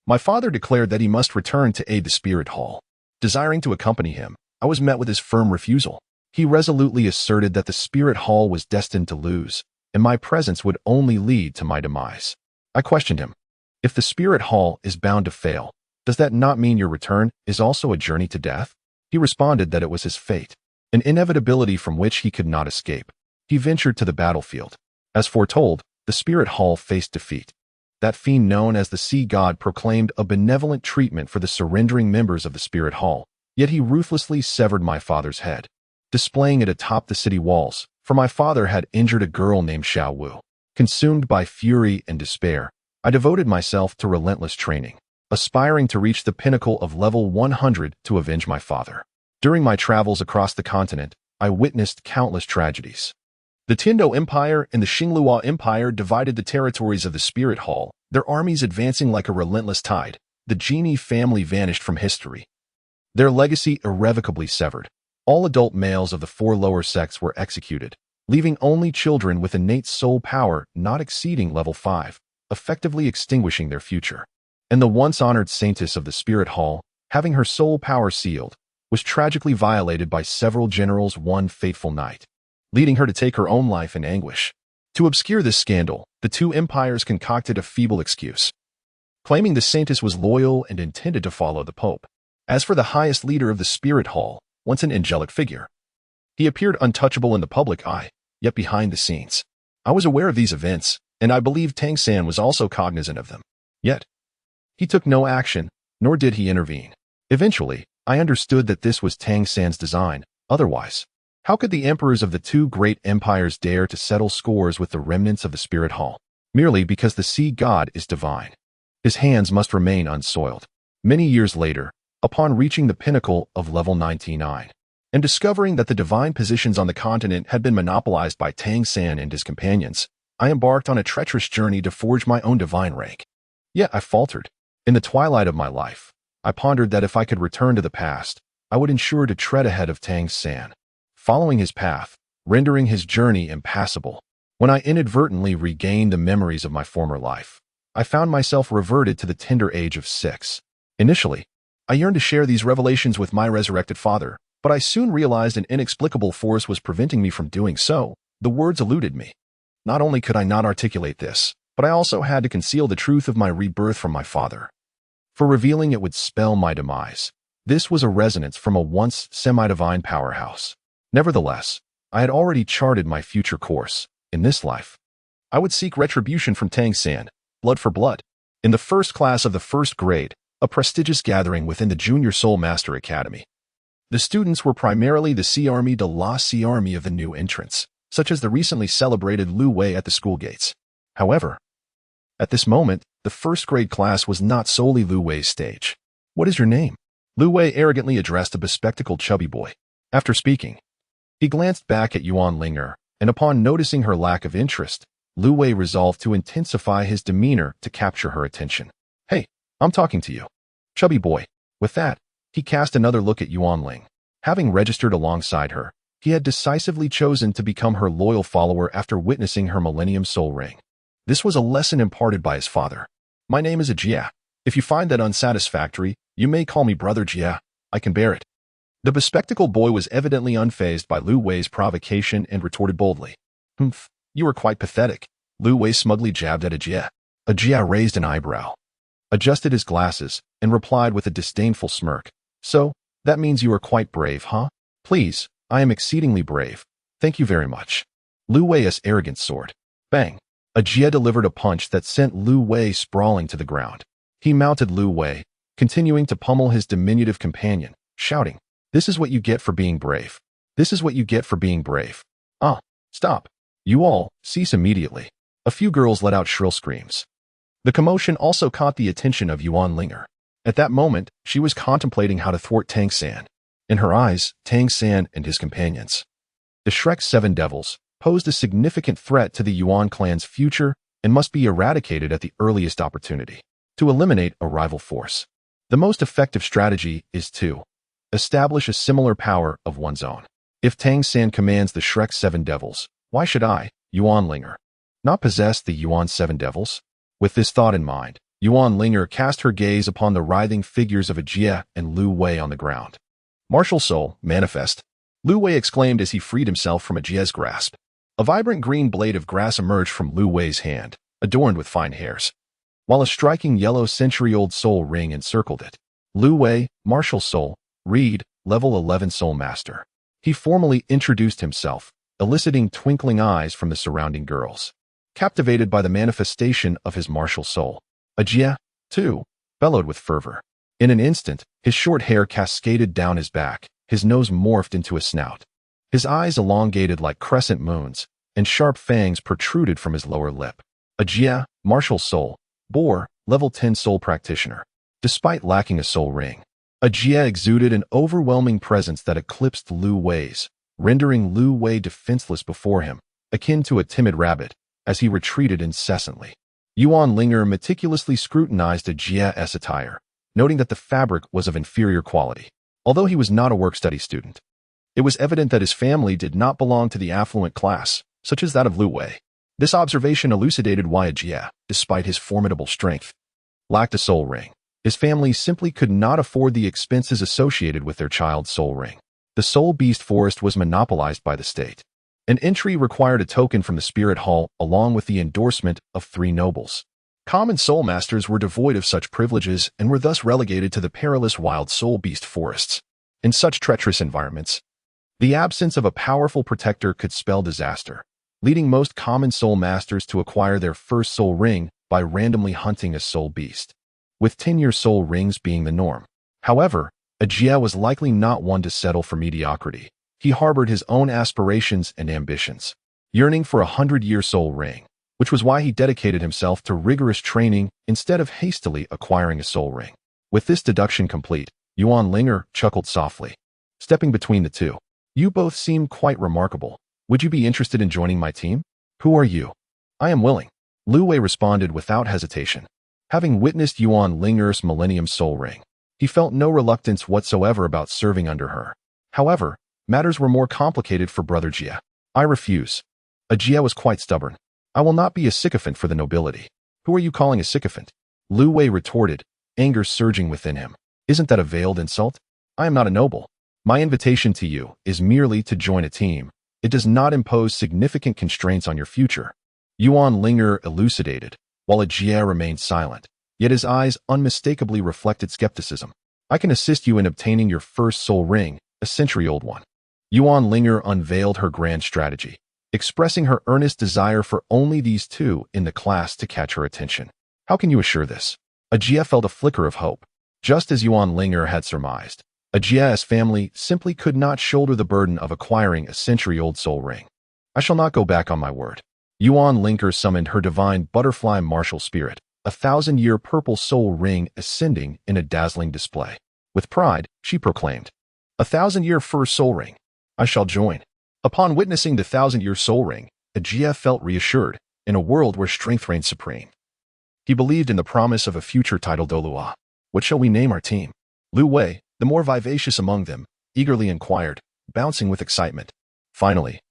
My father declared that he must return to aid the Spirit Hall. Desiring to accompany him, I was met with his firm refusal. He resolutely asserted that the Spirit Hall was destined to lose, and my presence would only lead to my demise. I questioned him. If the Spirit Hall is bound to fail, does that not mean your return is also a journey to death? He responded that it was his fate, an inevitability from which he could not escape. He ventured to the battlefield. As foretold, the Spirit Hall faced defeat. That fiend known as the Sea God proclaimed a benevolent treatment for the surrendering members of the Spirit Hall, yet he ruthlessly severed my father's head, displaying it atop the city walls, for my father had injured a girl named Xiao Wu. Consumed by fury and despair, I devoted myself to relentless training, aspiring to reach the pinnacle of level 100 to avenge my father. During my travels across the continent, I witnessed countless tragedies. The Tiando Empire and the Xinglua Empire divided the territories of the Spirit Hall, their armies advancing like a relentless tide. The Genie family vanished from history, their legacy irrevocably severed. All adult males of the 4 lower sects were executed, leaving only children with innate soul power not exceeding level 5, effectively extinguishing their future. And the once honored saintess of the Spirit Hall, having her soul power sealed, was tragically violated by several generals one fateful night, leading her to take her own life in anguish. To obscure this scandal, the 2 empires concocted a feeble excuse, claiming the saintess was loyal and intended to follow the Pope. As for the highest leader of the Spirit Hall, once an angelic figure, he appeared untouchable in the public eye, yet behind the scenes, I was aware of these events, and I believe Tang San was also cognizant of them. Yet, he took no action, nor did he intervene. Eventually, I understood that this was Tang San's design. Otherwise, how could the emperors of the 2 great empires dare to settle scores with the remnants of the Spirit Hall? merely because the sea god is divine. His hands must remain unsoiled. Many years later, upon reaching the pinnacle of level 99, and discovering that the divine positions on the continent had been monopolized by Tang San and his companions, I embarked on a treacherous journey to forge my own divine rank. Yet I faltered. In the twilight of my life, I pondered that if I could return to the past, I would ensure to tread ahead of Tang San, following his path, rendering his journey impassable. When I inadvertently regained the memories of my former life, I found myself reverted to the tender age of 6. Initially, I yearned to share these revelations with my resurrected father, but I soon realized an inexplicable force was preventing me from doing so. The words eluded me. Not only could I not articulate this, but I also had to conceal the truth of my rebirth from my father. For revealing it would spell my demise. This was a resonance from a once semi-divine powerhouse. Nevertheless, I had already charted my future course. In this life, I would seek retribution from Tang San, blood for blood. In the first class of the first grade, a prestigious gathering within the Junior Soul Master Academy. The students were primarily the Sea Army de la Sea Army of the new entrants, such as the recently celebrated Lu Wei at the school gates. However, at this moment, the first grade class was not solely Lu Wei's stage. "What is your name?" Lu Wei arrogantly addressed a bespectacled chubby boy. After speaking, he glanced back at Yuan Ling'er, and upon noticing her lack of interest, Lu Wei resolved to intensify his demeanor to capture her attention. "Hey, I'm talking to you, chubby boy." With that, he cast another look at Yuan Ling. Having registered alongside her, he had decisively chosen to become her loyal follower after witnessing her Millennium Soul Ring. This was a lesson imparted by his father. "My name is Jia. If you find that unsatisfactory, you may call me Brother Jia. I can bear it." The bespectacled boy was evidently unfazed by Lu Wei's provocation and retorted boldly. "Humph, you are quite pathetic." Lu Wei smugly jabbed at Jia. Jia raised an eyebrow, adjusted his glasses, and replied with a disdainful smirk. "So, that means you are quite brave, huh?" "Please, I am exceedingly brave. Thank you very much." Lu Wei's arrogant sword. Bang! Jia delivered a punch that sent Lu Wei sprawling to the ground. He mounted Lu Wei, continuing to pummel his diminutive companion, shouting, "This is what you get for being brave. This is what you get for being brave. Ah, stop. You all, cease immediately." A few girls let out shrill screams. The commotion also caught the attention of Yuan Ling'er. At that moment, she was contemplating how to thwart Tang San. In her eyes, Tang San and his companions, the Shrek 7 Devils, posed a significant threat to the Yuan clan's future and must be eradicated at the earliest opportunity. To eliminate a rival force, the most effective strategy is to establish a similar power of one's own. If Tang San commands the Shrek 7 Devils, why should I, Yuan Ling'er, not possess the Yuan 7 Devils? With this thought in mind, Yuan Ling'er cast her gaze upon the writhing figures of Jia and Lu Wei on the ground. "Martial soul, manifest," Lu Wei exclaimed as he freed himself from Jia's grasp. A vibrant green blade of grass emerged from Lu Wei's hand, adorned with fine hairs, while a striking yellow century-old soul ring encircled it. Lu Wei, martial soul, Reed, level 11 soul master. He formally introduced himself, eliciting twinkling eyes from the surrounding girls. Captivated by the manifestation of his martial soul, Jia, too, bellowed with fervor. In an instant, his short hair cascaded down his back, his nose morphed into a snout. His eyes elongated like crescent moons, and sharp fangs protruded from his lower lip. Jia, martial soul, Boar, level 10 soul practitioner. Despite lacking a soul ring, Jia exuded an overwhelming presence that eclipsed Lu Wei's, rendering Lu Wei defenseless before him, akin to a timid rabbit, as he retreated incessantly. Yuan Ling'er meticulously scrutinized Jia's attire, noting that the fabric was of inferior quality. Although he was not a work-study student, it was evident that his family did not belong to the affluent class, such as that of Lu Wei. This observation elucidated why Jia, despite his formidable strength, lacked a soul ring. His family simply could not afford the expenses associated with their child's soul ring. The Soul Beast Forest was monopolized by the state. An entry required a token from the Spirit Hall along with the endorsement of 3 nobles. Common soul masters were devoid of such privileges and were thus relegated to the perilous wild soul beast forests. In such treacherous environments, the absence of a powerful protector could spell disaster, leading most common soul masters to acquire their first soul ring by randomly hunting a soul beast, with 10-year soul rings being the norm. However, Jia was likely not one to settle for mediocrity. He harbored his own aspirations and ambitions, yearning for a 100-year soul ring. which was why he dedicated himself to rigorous training instead of hastily acquiring a soul ring. With this deduction complete, Yuan Ling'er chuckled softly. Stepping between the two. You both seem quite remarkable. Would you be interested in joining my team? Who are you? I am willing. Lu Wei responded without hesitation. Having witnessed Yuan Ling'er's Millennium Soul Ring, he felt no reluctance whatsoever about serving under her. However, matters were more complicated for Brother Jia. I refuse. Jia was quite stubborn. I will not be a sycophant for the nobility. Who are you calling a sycophant? Lu Wei retorted, anger surging within him. Isn't that a veiled insult? I am not a noble. My invitation to you is merely to join a team. It does not impose significant constraints on your future. Yuan Ling'er elucidated, while Jia remained silent, yet his eyes unmistakably reflected skepticism. I can assist you in obtaining your first soul ring, a century-old one. Yuan Ling'er unveiled her grand strategy, expressing her earnest desire for only these two in the class to catch her attention. How can you assure this? Jia felt a flicker of hope. Just as Yuan Ling'er had surmised, Jia's family simply could not shoulder the burden of acquiring a century-old soul ring. I shall not go back on my word. Yuan Ling'er summoned her divine butterfly martial spirit, a 1,000-year purple soul ring ascending in a dazzling display. With pride, she proclaimed, "A 1,000-year first soul ring. I shall join." Upon witnessing the 1,000-year soul ring, Jia felt reassured in a world where strength reigned supreme. He believed in the promise of a future title Douluo. What shall we name our team? Lu Wei, the more vivacious among them, eagerly inquired, bouncing with excitement. Finally,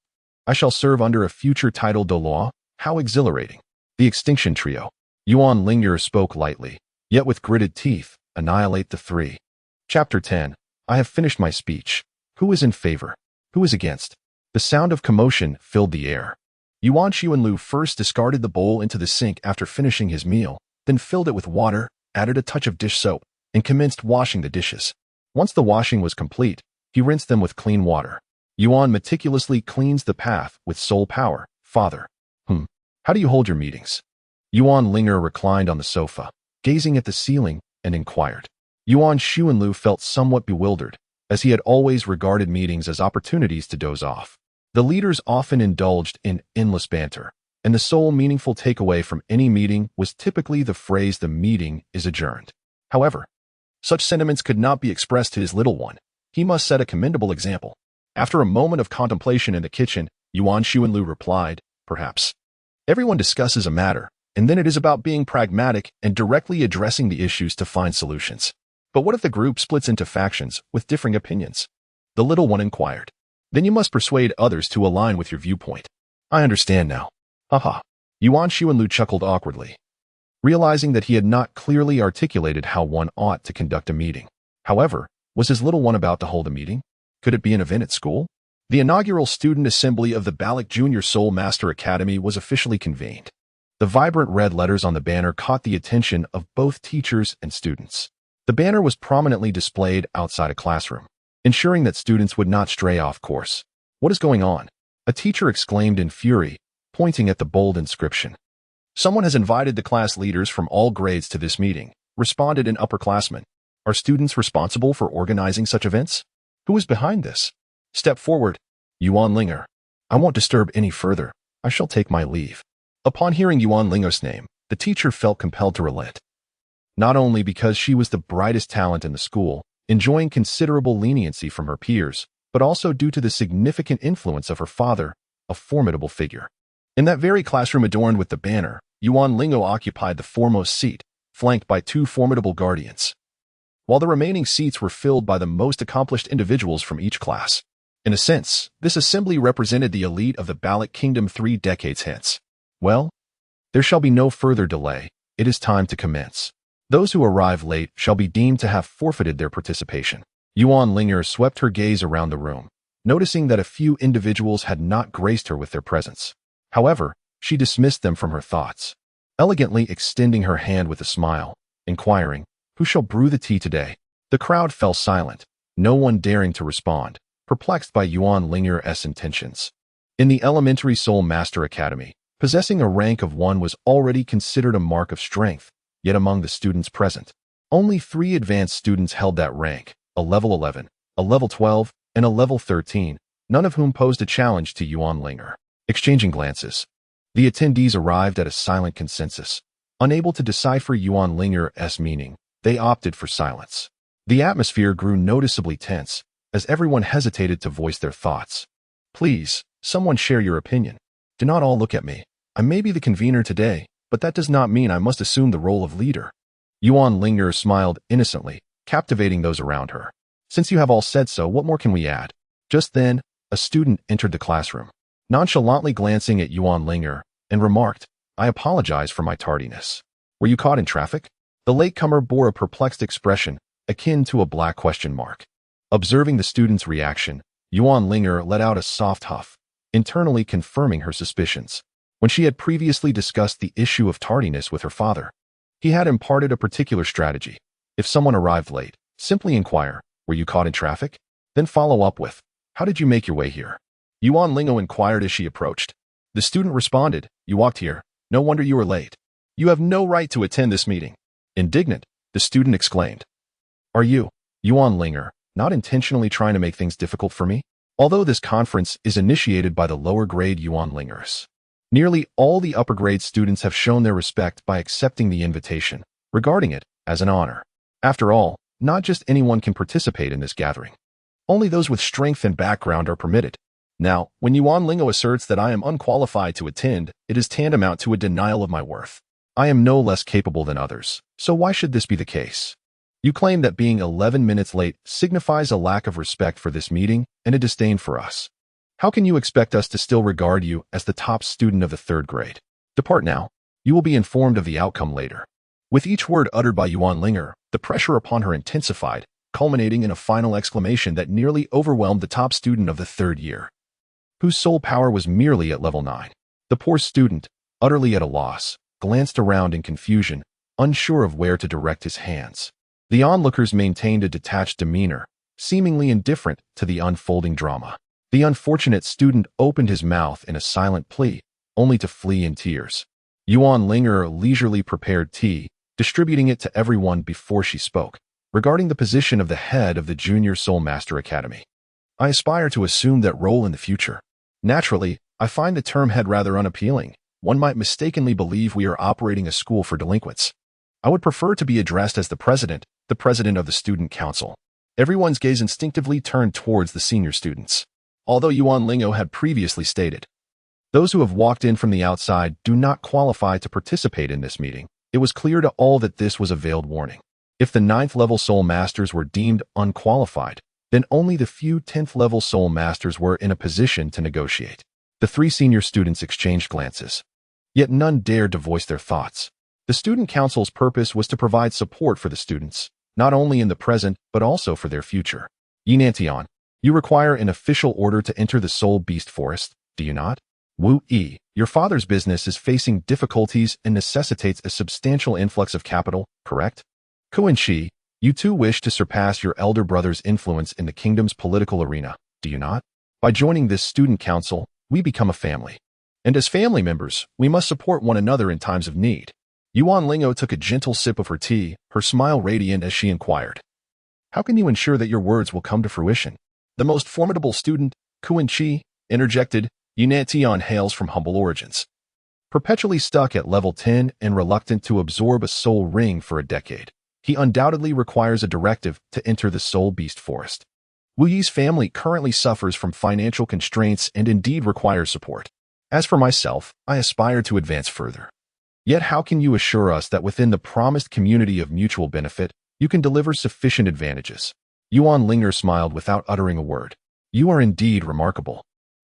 I shall serve under a future title Douluo. How exhilarating. The Extinction Trio. Yuan Ling'er spoke lightly, yet with gritted teeth, annihilate the three. Chapter 10. I have finished my speech. Who is in favor? Who is against? The sound of commotion filled the air. Yuan Xuanlu first discarded the bowl into the sink after finishing his meal, then filled it with water, added a touch of dish soap, and commenced washing the dishes. Once the washing was complete, he rinsed them with clean water. Yuan meticulously cleans the path with soul power, father. How do you hold your meetings? Yuan Ling'er reclined on the sofa, gazing at the ceiling, and inquired. Yuan Xuanlu felt somewhat bewildered, as he had always regarded meetings as opportunities to doze off. The leaders often indulged in endless banter, and the sole meaningful takeaway from any meeting was typically the phrase "the meeting is adjourned." However, such sentiments could not be expressed to his little one. He must set a commendable example. After a moment of contemplation in the kitchen, Yuan Xuanlu replied, "Perhaps. Everyone discusses a matter, and then it is about being pragmatic and directly addressing the issues to find solutions. But what if the group splits into factions with differing opinions?" The little one inquired. "Then you must persuade others to align with your viewpoint." "I understand now." Haha. Yuan Xuanlu chuckled awkwardly, realizing that he had not clearly articulated how one ought to conduct a meeting. However, was his little one about to hold a meeting? Could it be an event at school? The inaugural student assembly of the Balak Junior Soul Master Academy was officially convened. The vibrant red letters on the banner caught the attention of both teachers and students. The banner was prominently displayed outside a classroom, ensuring that students would not stray off course. "What is going on?" a teacher exclaimed in fury, pointing at the bold inscription. "Someone has invited the class leaders from all grades to this meeting," responded an upperclassman. "Are students responsible for organizing such events? Who is behind this? Step forward." Yuan Ling'er. "I won't disturb any further. I shall take my leave." Upon hearing Yuan Ling'er's name, the teacher felt compelled to relent. Not only because she was the brightest talent in the school, enjoying considerable leniency from her peers, but also due to the significant influence of her father, a formidable figure. In that very classroom adorned with the banner, Yuan Ling'er occupied the foremost seat, flanked by two formidable guardians, while the remaining seats were filled by the most accomplished individuals from each class. In a sense, this assembly represented the elite of the Balak Kingdom 3 decades hence. Well, there shall be no further delay. It is time to commence. Those who arrive late shall be deemed to have forfeited their participation. Yuan Ling'er swept her gaze around the room, noticing that a few individuals had not graced her with their presence. However, she dismissed them from her thoughts, elegantly extending her hand with a smile, inquiring, "Who shall brew the tea today?" The crowd fell silent, no one daring to respond, perplexed by Yuan Ling'er's intentions. In the Elementary Soul Master Academy, possessing a rank of 1 was already considered a mark of strength, yet among the students present, only 3 advanced students held that rank, a level 11, a level 12, and a level 13, none of whom posed a challenge to Yuan Ling'er. Exchanging glances, The attendees arrived at a silent consensus. Unable to decipher Yuan Ling'er's meaning, they opted for silence. The atmosphere grew noticeably tense, as everyone hesitated to voice their thoughts. Please, someone share your opinion. Do not all look at me. I may be the convener today, but that does not mean I must assume the role of leader. Yuan Ling'er smiled innocently, captivating those around her. Since you have all said so, what more can we add? Just then, a student entered the classroom, nonchalantly glancing at Yuan Ling'er, and remarked, I apologize for my tardiness. Were you caught in traffic? The latecomer bore a perplexed expression, akin to a black question mark. Observing the student's reaction, Yuan Ling'er let out a soft huff, internally confirming her suspicions. When she had previously discussed the issue of tardiness with her father, he had imparted a particular strategy. If someone arrived late, simply inquire, were you caught in traffic? Then follow up with, how did you make your way here? Yuan Ling'er inquired as she approached. The student responded, you walked here. No wonder you were late. You have no right to attend this meeting. Indignant, the student exclaimed. Are you, Yuan Ling'er, not intentionally trying to make things difficult for me? Although this conference is initiated by the lower grade Yuan Ling'ers, nearly all the upper grade students have shown their respect by accepting the invitation, regarding it as an honor. After all, not just anyone can participate in this gathering. Only those with strength and background are permitted. Now, when Yuan Ling'er asserts that I am unqualified to attend, it is tantamount to a denial of my worth. I am no less capable than others, so why should this be the case? You claim that being 11 minutes late signifies a lack of respect for this meeting and a disdain for us. How can you expect us to still regard you as the top student of the 3rd grade? Depart now. You will be informed of the outcome later. With each word uttered by Yuan Ling'er, the pressure upon her intensified, culminating in a final exclamation that nearly overwhelmed the top student of the 3rd year, whose soul power was merely at level 9. The poor student, utterly at a loss, glanced around in confusion, unsure of where to direct his hands. The onlookers maintained a detached demeanor, seemingly indifferent to the unfolding drama. The unfortunate student opened his mouth in a silent plea, only to flee in tears. Yuan Ling'er leisurely prepared tea, distributing it to everyone before she spoke, regarding the position of the head of the Junior Soul Master Academy. I aspire to assume that role in the future. Naturally, I find the term head rather unappealing. One might mistakenly believe we are operating a school for delinquents. I would prefer to be addressed as the president of the student council. Everyone's gaze instinctively turned towards the senior students. Although Yuan Ling'er had previously stated, those who have walked in from the outside do not qualify to participate in this meeting, it was clear to all that this was a veiled warning. If the 9th-level Soul Masters were deemed unqualified, then only the few 10th-level Soul Masters were in a position to negotiate. The 3 senior students exchanged glances. Yet none dared to voice their thoughts. The student council's purpose was to provide support for the students, not only in the present, but also for their future. Yinantian, you require an official order to enter the Soul Beast Forest, do you not? Wu Yi, your father's business is facing difficulties and necessitates a substantial influx of capital, correct? Kuan Shi, you too wish to surpass your elder brother's influence in the kingdom's political arena, do you not? By joining this student council, we become a family. And as family members, we must support one another in times of need. Yuan Ling'er took a gentle sip of her tea, her smile radiant as she inquired. How can you ensure that your words will come to fruition? The most formidable student, Kuan Shi, interjected, Yunantian hails from humble origins. Perpetually stuck at level 10 and reluctant to absorb a soul ring for a decade, he undoubtedly requires a directive to enter the Soul Beast Forest. Wu Yi's family currently suffers from financial constraints and indeed requires support. As for myself, I aspire to advance further. Yet how can you assure us that within the promised community of mutual benefit, you can deliver sufficient advantages? Yuan Ling'er smiled without uttering a word. You are indeed remarkable.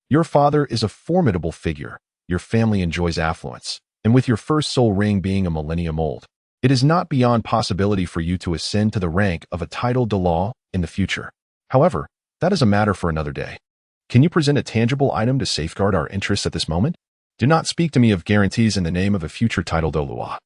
Your father is a formidable figure, your family enjoys affluence, and with your first soul ring being a millennium old, it is not beyond possibility for you to ascend to the rank of a titled Douluo in the future. However, that is a matter for another day. Can you present a tangible item to safeguard our interests at this moment? Do not speak to me of guarantees in the name of a future titled Douluo.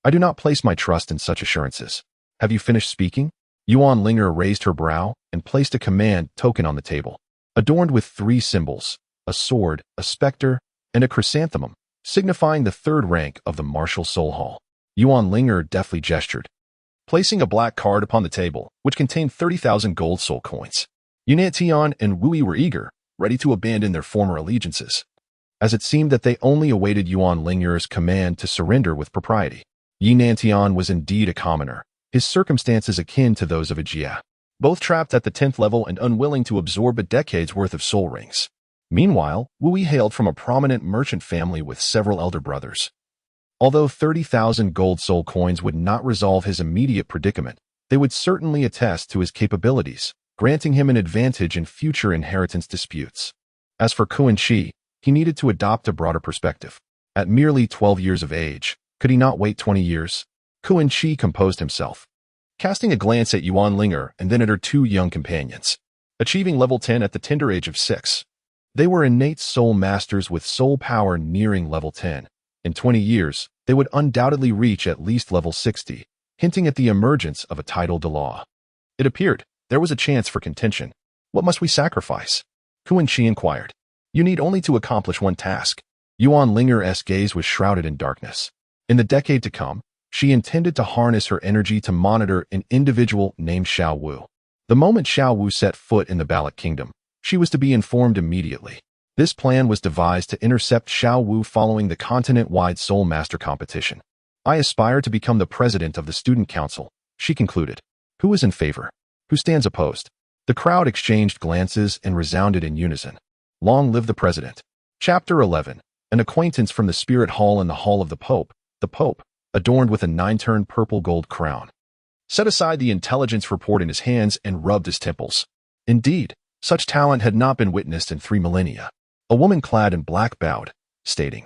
I do not place my trust in such assurances. Have you finished speaking? Yuan Ling'er raised her brow and placed a command token on the table, adorned with 3 symbols, a sword, a specter, and a chrysanthemum, signifying the 3rd rank of the martial soul hall. Yuan Ling'er deftly gestured, placing a black card upon the table, which contained 30,000 gold soul coins. Yunantian and Wu Yi were eager, ready to abandon their former allegiances. as it seemed that they only awaited Yuan Ling'er's command to surrender with propriety. Yi Nantian was indeed a commoner, his circumstances akin to those of a Jia, both trapped at the 10th level and unwilling to absorb a decade's worth of soul rings. Meanwhile, Wu Yi hailed from a prominent merchant family with several elder brothers. Although 30,000 gold soul coins would not resolve his immediate predicament, they would certainly attest to his capabilities, granting him an advantage in future inheritance disputes. As for Kuan Shi, he needed to adopt a broader perspective. At merely 12 years of age, could he not wait 20 years? Kuan Shi composed himself, casting a glance at Yuan Ling'er and then at her two young companions. Achieving level 10 at the tender age of 6. They were innate soul masters with soul power nearing level 10. In 20 years, they would undoubtedly reach at least level 60, hinting at the emergence of a title Douluo. It appeared there was a chance for contention. What must we sacrifice? Kuan Shi inquired. You need only to accomplish one task. Yuan Ling'er's gaze was shrouded in darkness. In the decade to come, she intended to harness her energy to monitor an individual named Xiao Wu. The moment Xiao Wu set foot in the Balak Kingdom, she was to be informed immediately. This plan was devised to intercept Xiao Wu following the continent-wide Soul Master competition. I aspire to become the president of the student council, she concluded. Who is in favor? Who stands opposed? The crowd exchanged glances and resounded in unison. Long live the president. Chapter 11. An acquaintance from the Spirit Hall in the Hall of the Pope, adorned with a 9-turn purple gold crown, set aside the intelligence report in his hands and rubbed his temples. Indeed, such talent had not been witnessed in 3 millennia. A woman clad in black bowed, stating,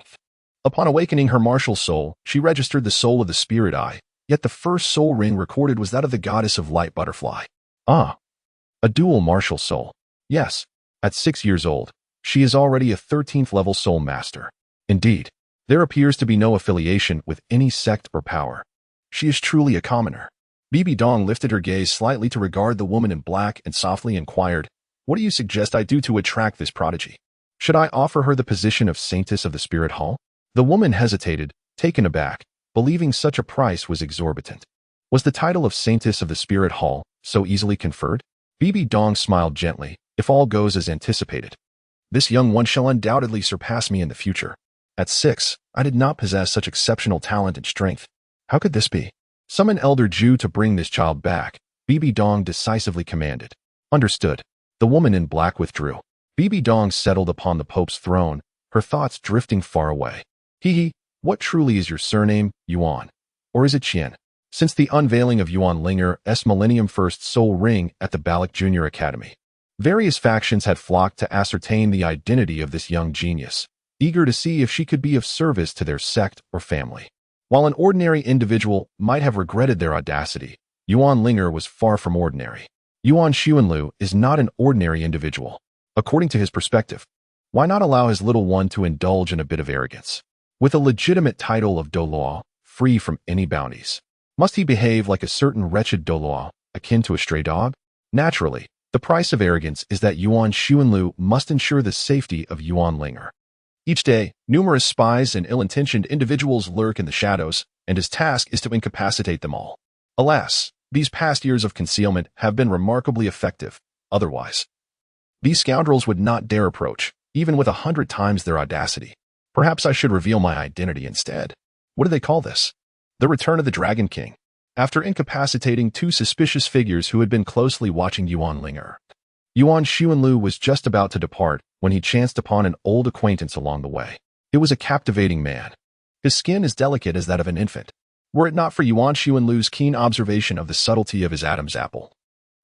upon awakening her martial soul, she registered the soul of the spirit eye, yet the first soul ring recorded was that of the goddess of light butterfly. Ah, a dual martial soul. Yes, at 6 years old, she is already a 13th level soul master. Indeed, there appears to be no affiliation with any sect or power. She is truly a commoner. Bibi Dong lifted her gaze slightly to regard the woman in black and softly inquired, what do you suggest I do to attract this prodigy? Should I offer her the position of Saintess of the Spirit Hall? The woman hesitated, taken aback, believing such a price was exorbitant. Was the title of Saintess of the Spirit Hall so easily conferred? Bibi Dong smiled gently, if all goes as anticipated. This young one shall undoubtedly surpass me in the future. At 6, I did not possess such exceptional talent and strength. How could this be? Summon Elder Ju to bring this child back, Bibi Dong decisively commanded. Understood. The woman in black withdrew. Bibi Dong settled upon the Pope's throne, her thoughts drifting far away. What truly is your surname, Yuan? Or is it Qian? Since the unveiling of Yuan Ling'er's Millennium First Soul Ring at the Balak Junior Academy, various factions had flocked to ascertain the identity of this young genius, eager to see if she could be of service to their sect or family. While an ordinary individual might have regretted their audacity, Yuan Ling'er was far from ordinary. Yuan Xuanlu is not an ordinary individual. According to his perspective, why not allow his little one to indulge in a bit of arrogance? With a legitimate title of Douluo, free from any bounties, must he behave like a certain wretched Douluo, akin to a stray dog? Naturally, the price of arrogance is that Yuan Xuanlu must ensure the safety of Yuan Ling'er. Each day, numerous spies and ill-intentioned individuals lurk in the shadows, and his task is to incapacitate them all. Alas, these past years of concealment have been remarkably effective. Otherwise, these scoundrels would not dare approach, even with 100 times their audacity. Perhaps I should reveal my identity instead. What do they call this? The Return of the Dragon King. After incapacitating 2 suspicious figures who had been closely watching Yuan Ling'er, Yuan Xuanlu was just about to depart when he chanced upon an old acquaintance along the way. It was a captivating man. His skin as delicate as that of an infant. Were it not for Yuan Xuanlu's keen observation of the subtlety of his Adam's apple,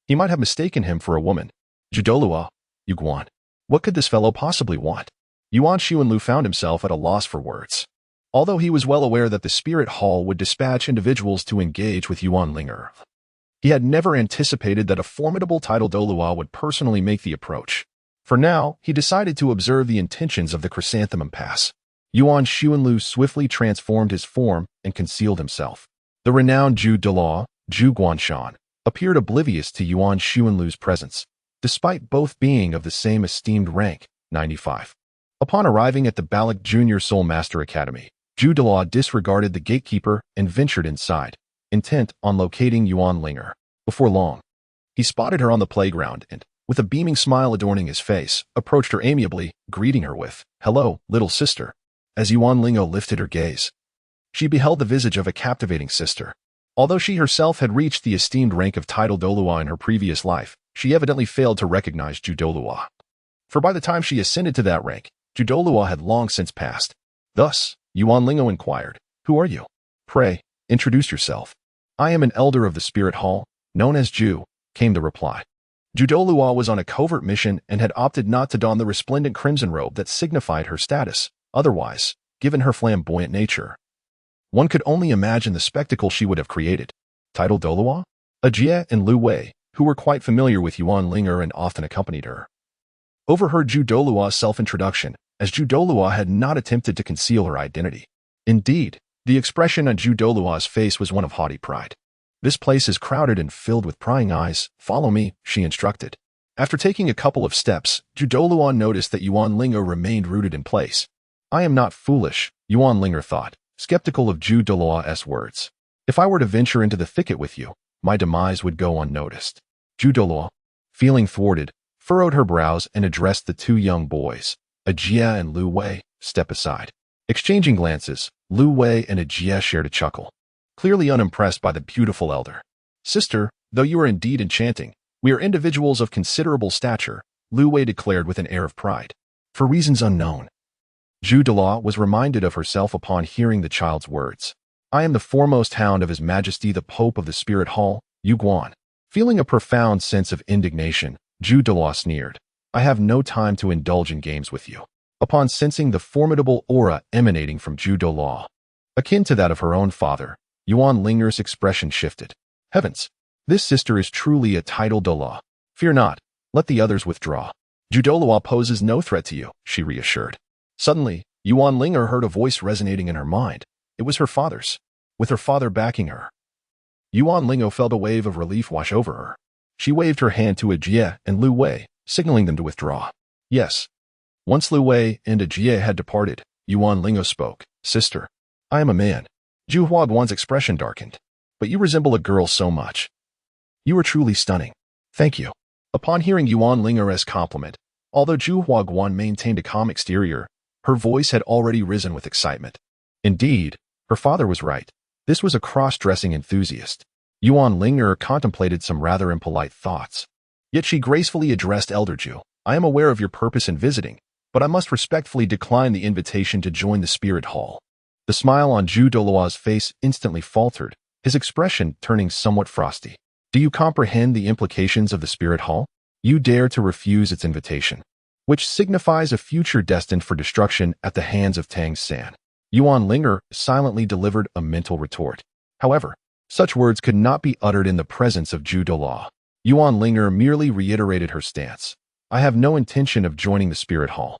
he might have mistaken him for a woman. Douluo, Yuguan. What could this fellow possibly want? Yuan Xuanlu found himself at a loss for words. Although he was well aware that the Spirit Hall would dispatch individuals to engage with Yuan Ling'er, he had never anticipated that a formidable title Douluo would personally make the approach. For now, he decided to observe the intentions of the Chrysanthemum Pass. Yuan Xuanlu swiftly transformed his form and concealed himself. The renowned Zhu Douluo, Zhu Guanshan, appeared oblivious to Yuan Xuanlu's presence, despite both being of the same esteemed rank, 95. Upon arriving at the Balak Junior Soul Master Academy, Zhu Douluo disregarded the gatekeeper and ventured inside, intent on locating Yuan Ling'er. Before long, he spotted her on the playground and, with a beaming smile adorning his face, approached her amiably, greeting her with, "Hello, little sister." As Yuan Ling'er lifted her gaze, she beheld the visage of a captivating sister. Although she herself had reached the esteemed rank of title Douluo in her previous life, she evidently failed to recognize Douluo. For by the time she ascended to that rank, Douluo had long since passed. Thus, Yuan Ling'er inquired, "Who are you? Pray, introduce yourself." "I am an elder of the Spirit Hall, known as Ju," came the reply. Douluo was on a covert mission and had opted not to don the resplendent crimson robe that signified her status. Otherwise, given her flamboyant nature, one could only imagine the spectacle she would have created. Title Douluo? Jie and Lu Wei, who were quite familiar with Yuan Ling'er and often accompanied her, overheard Douluo's self-introduction, as Douluo had not attempted to conceal her identity. Indeed, the expression on Douluo's face was one of haughty pride. "This place is crowded and filled with prying eyes. Follow me," she instructed. After taking a couple of steps, Douluo noticed that Yuan Ling'er remained rooted in place. "I am not foolish," Yuan Ling'er thought, skeptical of Douluo's words. "If I were to venture into the thicket with you, my demise would go unnoticed." Douluo, feeling thwarted, furrowed her brows and addressed the two young boys. Jie and Lu Wei, "Step aside." Exchanging glances, Lu Wei and Jie shared a chuckle, clearly unimpressed by the beautiful elder. "Sister, though you are indeed enchanting, we are individuals of considerable stature," Lu Wei declared with an air of pride. For reasons unknown, Douluo was reminded of herself upon hearing the child's words. "I am the foremost hound of His Majesty the Pope of the Spirit Hall, Yu Guan." Feeling a profound sense of indignation, Douluo sneered, "I have no time to indulge in games with you." Upon sensing the formidable aura emanating from Douluo, akin to that of her own father, Yuan Ling'er's expression shifted. "Heavens! This sister is truly a title Douluo. Fear not, let the others withdraw. Douluo poses no threat to you," she reassured. Suddenly, Yuan Ling'er heard a voice resonating in her mind. It was her father's. With her father backing her, Yuan Ling'er felt a wave of relief wash over her. She waved her hand to Jie and Lu Wei, signaling them to withdraw. Yes. Once Lu Wei and Jie had departed, Yuan Ling'er spoke. "Sister, I am a man." Zhu Huaguan's expression darkened. "But you resemble a girl so much. You are truly stunning." "Thank you." Upon hearing Yuan Ling'er's compliment, although Zhu Huaguan maintained a calm exterior, her voice had already risen with excitement. Indeed, her father was right. This was a cross-dressing enthusiast. Yuan Ling'er contemplated some rather impolite thoughts. Yet she gracefully addressed Elder Zhu. "I am aware of your purpose in visiting, but I must respectfully decline the invitation to join the Spirit Hall." The smile on Douluo's face instantly faltered, his expression turning somewhat frosty. "Do you comprehend the implications of the Spirit Hall? You dare to refuse its invitation, which signifies a future destined for destruction at the hands of Tang San." Yuan Ling'er silently delivered a mental retort. However, such words could not be uttered in the presence of Douluo. Yuan Ling'er merely reiterated her stance. "I have no intention of joining the Spirit Hall."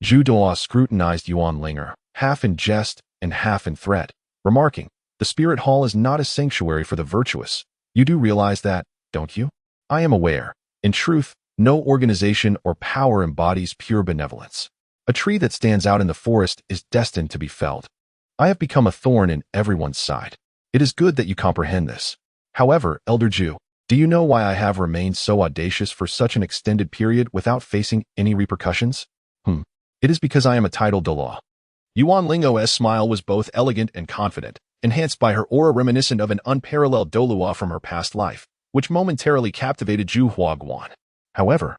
Douluo scrutinized Yuan Ling'er, half in jest and half in threat, remarking, "The Spirit Hall is not a sanctuary for the virtuous. You do realize that, don't you?" "I am aware. In truth, no organization or power embodies pure benevolence. A tree that stands out in the forest is destined to be felled. I have become a thorn in everyone's side. It is good that you comprehend this. However, Elder Zhu, do you know why I have remained so audacious for such an extended period without facing any repercussions? It is because I am a title Douluo." Yuan Ling'er's smile was both elegant and confident, enhanced by her aura reminiscent of an unparalleled Douluo from her past life, which momentarily captivated Zhu Huaguan. However,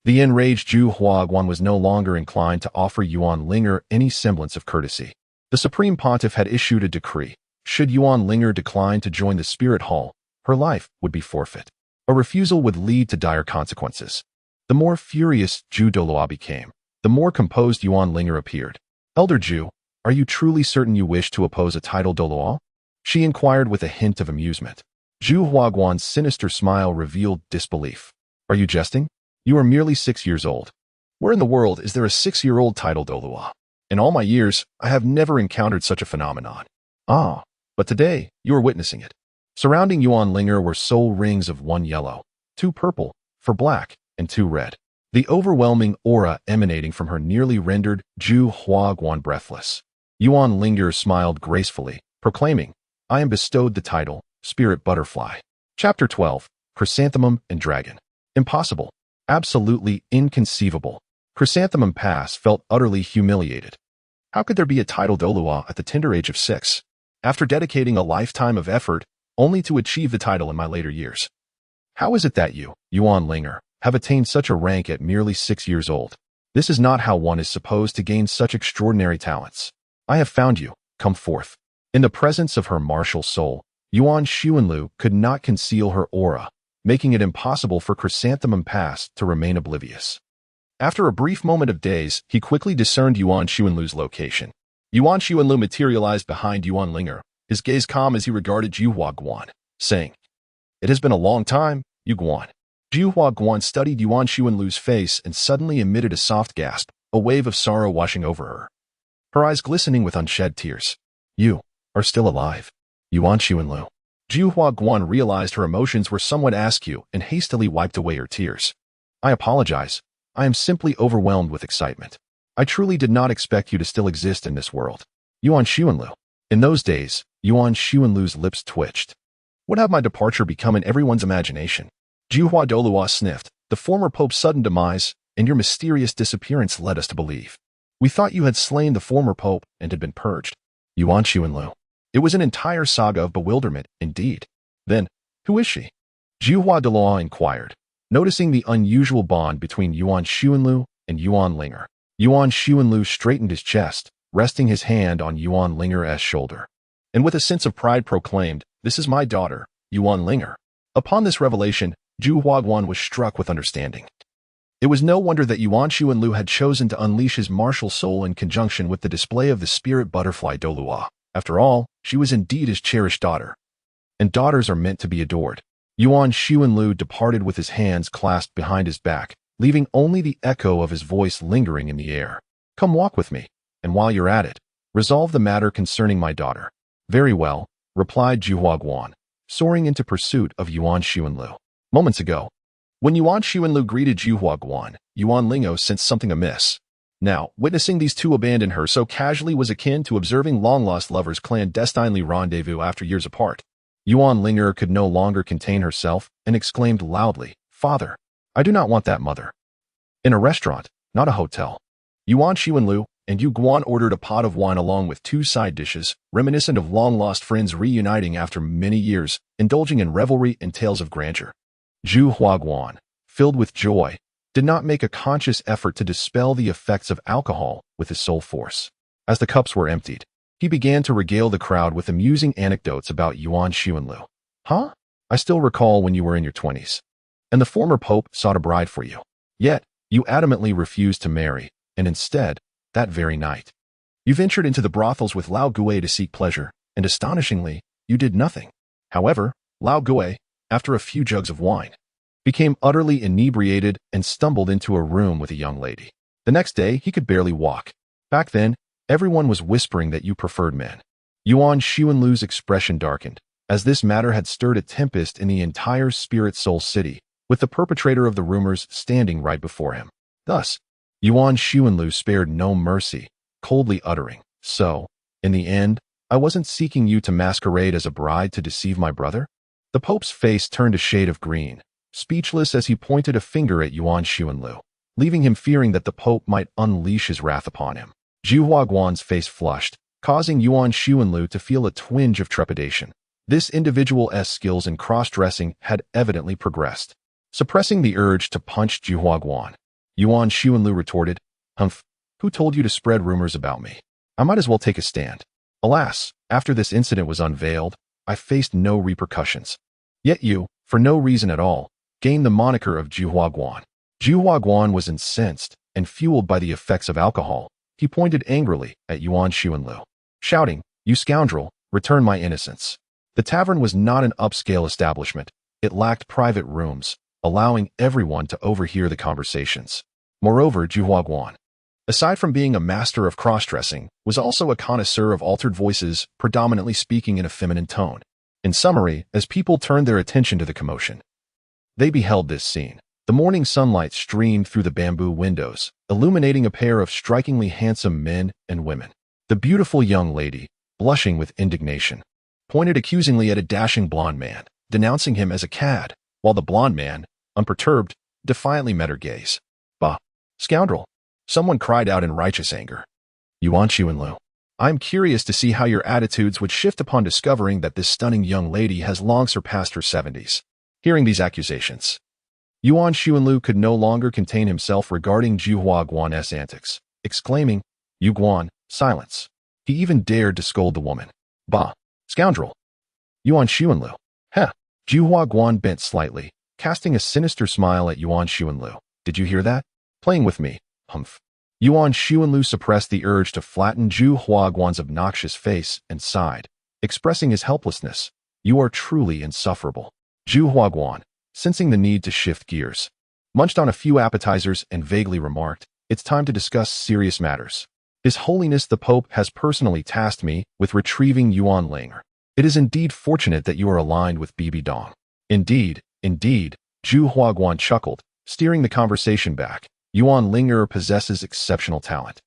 the enraged Zhu Huaguan was no longer inclined to offer Yuan Ling'er any semblance of courtesy. The Supreme Pontiff had issued a decree. Should Yuan Ling'er decline to join the Spirit Hall, her life would be forfeit. A refusal would lead to dire consequences. The more furious Douluo became, the more composed Yuan Ling'er appeared. "Elder Zhu, are you truly certain you wish to oppose a title Douluo?" she inquired with a hint of amusement. Zhu Huaguan's sinister smile revealed disbelief. "Are you jesting? You are merely 6 years old. Where in the world is there a 6-year-old title Douluo? In all my years, I have never encountered such a phenomenon." "Ah, but today, you are witnessing it." Surrounding Yuan Ling'er were soul rings of 1 yellow, 2 purple, 4 black, and 2 red. The overwhelming aura emanating from her nearly rendered Zhu Huaguan breathless. Yuan Ling'er smiled gracefully, proclaiming, "I am bestowed the title, Spirit Butterfly." Chapter 12, Chrysanthemum and Dragon. "Impossible. Absolutely inconceivable. Chrysanthemum Pass felt utterly humiliated. How could there be a title Douluo at the tender age of 6, after dedicating a lifetime of effort only to achieve the title in my later years? How is it that you, Yuan Ling'er, have attained such a rank at merely 6 years old? This is not how one is supposed to gain such extraordinary talents. I have found you. Come forth. In the presence of her martial soul, Yuan Xuanlu could not conceal her aura, making it impossible for Chrysanthemum Pass to remain oblivious. After a brief moment of daze, he quickly discerned Yuan Xuanlu's location. Yuan Xuanlu materialized behind Yuan Ling'er, his gaze calm as he regarded Juhua Guan, saying, "It has been a long time, Yu Guan." Juhua Guan studied Yuan Xuanlu's face and suddenly emitted a soft gasp, a wave of sorrow washing over her. Her eyes glistening with unshed tears. "You are still alive, Yuan Xuanlu." Juhua Guan realized her emotions were somewhat askew and hastily wiped away her tears. "I apologize. I am simply overwhelmed with excitement. I truly did not expect you to still exist in this world, Yuan Xuanlu." In those days, Yuan Xuanlu's lips twitched. What had my departure become in everyone's imagination? Juhua Douluo sniffed. "The former pope's sudden demise and your mysterious disappearance led us to believe. We thought you had slain the former pope and had been purged, Yuan Xuanlu." It was an entire saga of bewilderment, indeed. "Then, who is she?" Juhua Douluo inquired, noticing the unusual bond between Yuan Xuanlu and Yuan Ling'er. Yuan Xuanlu straightened his chest, resting his hand on Yuan Ling'er's shoulder, and with a sense of pride proclaimed, "This is my daughter, Yuan Ling'er." Upon this revelation, Juhua Guan was struck with understanding. It was no wonder that Yuan Xuanlu had chosen to unleash his martial soul in conjunction with the display of the spirit butterfly Douluo. After all, she was indeed his cherished daughter. And daughters are meant to be adored. Yuan Xuanlu departed with his hands clasped behind his back, leaving only the echo of his voice lingering in the air. "Come walk with me, and while you're at it, resolve the matter concerning my daughter." "Very well," replied Juhua Guan, soaring into pursuit of Yuan Xuanlu. Moments ago, when Yuan Xuanlu greeted Juhua Guan, Yuan Ling'er sensed something amiss. Now, witnessing these two abandon her so casually was akin to observing long-lost lovers clandestinely rendezvous after years apart. Yuan Ling'er could no longer contain herself and exclaimed loudly, "Father, I do not want that, mother." In a restaurant, not a hotel, Yuan Xuanlu and Yu Guan ordered a pot of wine along with 2 side dishes, reminiscent of long-lost friends reuniting after many years, indulging in revelry and tales of grandeur. Juhua Guan, filled with joy, did not make a conscious effort to dispel the effects of alcohol with his sole force. As the cups were emptied, he began to regale the crowd with amusing anecdotes about Yuan Xuanlu. "Huh? I still recall when you were in your 20s, and the former pope sought a bride for you. Yet, you adamantly refused to marry, and instead, that very night, you ventured into the brothels with Lao Gui to seek pleasure, and astonishingly, you did nothing. However, Lao Gui, after a few jugs of wine, became utterly inebriated and stumbled into a room with a young lady. The next day, he could barely walk. Back then, everyone was whispering that you preferred men." Yuan Xuanlu's expression darkened, as this matter had stirred a tempest in the entire Spirit Soul City, with the perpetrator of the rumors standing right before him. Thus, Yuan Xuanlu spared no mercy, coldly uttering, "So, in the end, I wasn't seeking you to masquerade as a bride to deceive my brother?" The Pope's face turned a shade of green, speechless as he pointed a finger at Yuan Xuanlu, leaving him fearing that the Pope might unleash his wrath upon him. Juhua Guan's face flushed, causing Yuan Xuanlu to feel a twinge of trepidation. This individual's skills in cross-dressing had evidently progressed. Suppressing the urge to punch Juhua Guan, Yuan Xuanlu retorted, "Humph, who told you to spread rumors about me? I might as well take a stand." Alas, after this incident was unveiled, I faced no repercussions. Yet you, for no reason at all, gained the moniker of Juhua Guan. Juhua Guan was incensed and fueled by the effects of alcohol. He pointed angrily at Yuan Xuanlu, shouting, "You scoundrel, return my innocence." The tavern was not an upscale establishment. It lacked private rooms, allowing everyone to overhear the conversations. Moreover, Juhua Guan, aside from being a master of cross-dressing, was also a connoisseur of altered voices, predominantly speaking in a feminine tone. In summary, as people turned their attention to the commotion, they beheld this scene. The morning sunlight streamed through the bamboo windows, illuminating a pair of strikingly handsome men and women. The beautiful young lady, blushing with indignation, pointed accusingly at a dashing blonde man, denouncing him as a cad, while the blonde man, unperturbed, defiantly met her gaze. Bah! Scoundrel! Someone cried out in righteous anger. Yuan Xuanlu. I'm curious to see how your attitudes would shift upon discovering that this stunning young lady has long surpassed her 70s. Hearing these accusations, Yuan Xuanlu could no longer contain himself regarding Zhu Huaguan's antics, exclaiming, "You Guan, silence." He even dared to scold the woman. Bah! Scoundrel! Yuan Xuanlu. Heh! Zhu Huaguan bent slightly, casting a sinister smile at Yuan Xuanlu. Did you hear that? Playing with me, humph. Yuan Xuanlu suppressed the urge to flatten Zhu Huaguan's obnoxious face and sighed, expressing his helplessness. You are truly insufferable. Zhu Huaguan, sensing the need to shift gears, munched on a few appetizers and vaguely remarked, "It's time to discuss serious matters. His Holiness the Pope has personally tasked me with retrieving Yuan Ling'er. It is indeed fortunate that you are aligned with Bibi Dong." Indeed, Zhu Huaguan chuckled, steering the conversation back. Yuan Ling'er possesses exceptional talent.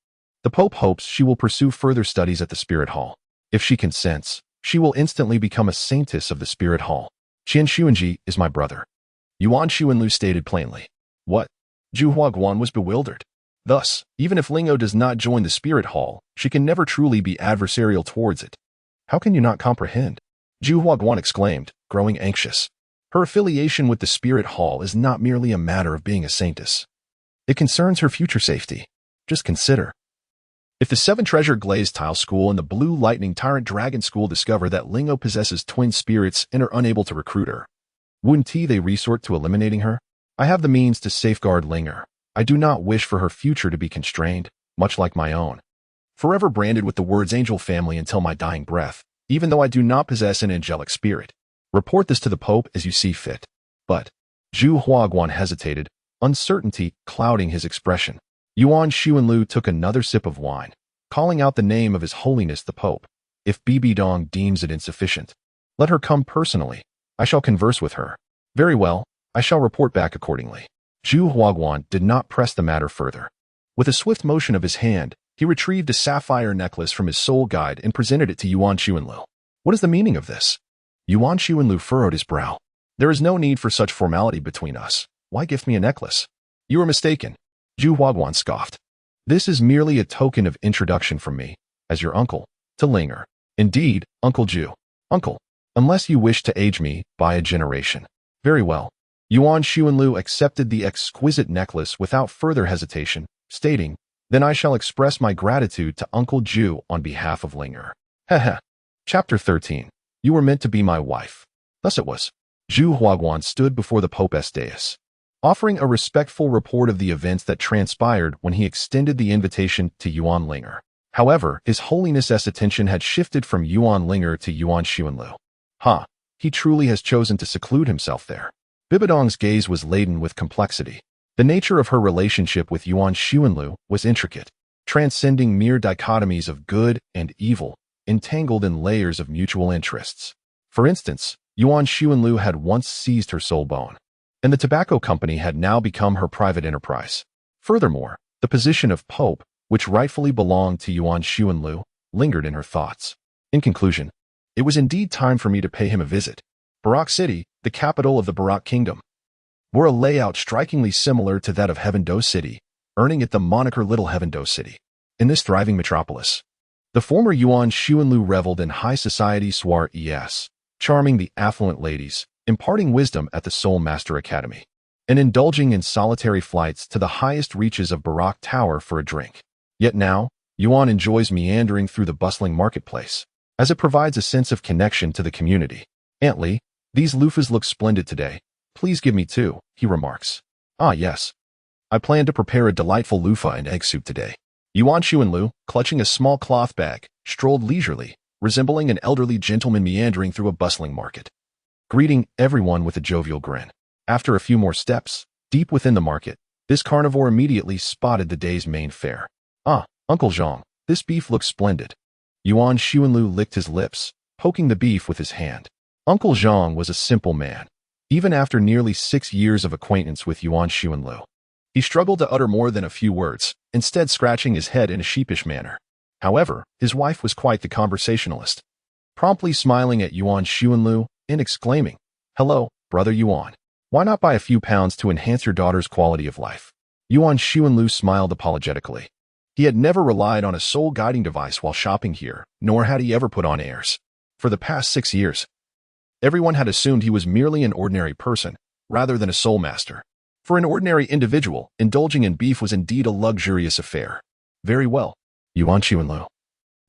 The Pope hopes she will pursue further studies at the Spirit Hall. If she consents, she will instantly become a saintess of the Spirit Hall. Qian Xuanji is my brother, Yuan Xuanlu stated plainly. What? Zhu Huaguan was bewildered. Thus, even if Ling'o does not join the Spirit Hall, she can never truly be adversarial towards it. How can you not comprehend? Zhu Huaguan exclaimed, growing anxious. Her affiliation with the Spirit Hall is not merely a matter of being a saintess. It concerns her future safety. Just consider. If the Seven Treasure Glazed Tile School and the Blue Lightning Tyrant Dragon School discover that Ling'o possesses twin spirits and are unable to recruit her, wouldn't they resort to eliminating her? I have the means to safeguard Ling'er. I do not wish for her future to be constrained, much like my own. Forever branded with the words angel family until my dying breath, even though I do not possess an angelic spirit. Report this to the Pope as you see fit. But Zhu Huaguan hesitated, uncertainty clouding his expression. Yuan Xuanlu took another sip of wine, calling out the name of His Holiness the Pope. If Bibi Dong deems it insufficient, let her come personally. I shall converse with her. Very well, I shall report back accordingly. Zhu Huaguan did not press the matter further. With a swift motion of his hand, he retrieved a sapphire necklace from his soul guide and presented it to Yuan Xuanlu. What is the meaning of this? Yuan Xuanlu furrowed his brow. There is no need for such formality between us. Why gift me a necklace? You are mistaken. Zhu Huaguan scoffed. This is merely a token of introduction from me, as your uncle, to Ling'er. Indeed, Uncle Zhu. Uncle, unless you wish to age me by a generation. Very well. Yuan Xuanlu accepted the exquisite necklace without further hesitation, stating, Then I shall express my gratitude to Uncle Zhu on behalf of Ling'er. Heh. Chapter 13. You were meant to be my wife. Thus it was. Zhu Huaguan stood before the Pope's dais, offering a respectful report of the events that transpired when he extended the invitation to Yuan Ling'er. However, His Holiness's attention had shifted from Yuan Ling'er to Yuan Xuanlu. He truly has chosen to seclude himself there. Bibi Dong's gaze was laden with complexity. The nature of her relationship with Yuan Xuanlu was intricate, transcending mere dichotomies of good and evil, entangled in layers of mutual interests. For instance, Yuan Xuanlu had once seized her soul bone, and the tobacco company had now become her private enterprise. Furthermore, the position of Pope, which rightfully belonged to Yuan Xuanlu, lingered in her thoughts. In conclusion, it was indeed time for me to pay him a visit. Barak City, the capital of the Barak Kingdom, bore a layout strikingly similar to that of Heaven-Do City, earning it the moniker Little Heaven-Do City. In this thriving metropolis, the former Yuan Xuanlu reveled in high society soirees, charming the affluent ladies, imparting wisdom at the Soul Master Academy, and indulging in solitary flights to the highest reaches of Barak Tower for a drink. Yet now, Yuan enjoys meandering through the bustling marketplace, as it provides a sense of connection to the community. Aunt Lee, these loofahs look splendid today. Please give me two, he remarks. Ah, yes. I plan to prepare a delightful loofah and egg soup today. Yuan Xuanlu, clutching a small cloth bag, strolled leisurely, resembling an elderly gentleman meandering through a bustling market, greeting everyone with a jovial grin. After a few more steps, deep within the market, this carnivore immediately spotted the day's main fare. Ah, Uncle Zhang, this beef looks splendid. Yuan Xuanlu licked his lips, poking the beef with his hand. Uncle Zhang was a simple man. Even after nearly 6 years of acquaintance with Yuan Xuanlu, he struggled to utter more than a few words, instead scratching his head in a sheepish manner. However, his wife was quite the conversationalist, promptly smiling at Yuan Xuanlu and exclaiming, Hello, brother Yuan. Why not buy a few pounds to enhance your daughter's quality of life? Yuan Xuanlu smiled apologetically. He had never relied on a soul-guiding device while shopping here, nor had he ever put on airs. For the past 6 years, everyone had assumed he was merely an ordinary person, rather than a soul master. For an ordinary individual, indulging in beef was indeed a luxurious affair. Very well, Yuan Xuanlu,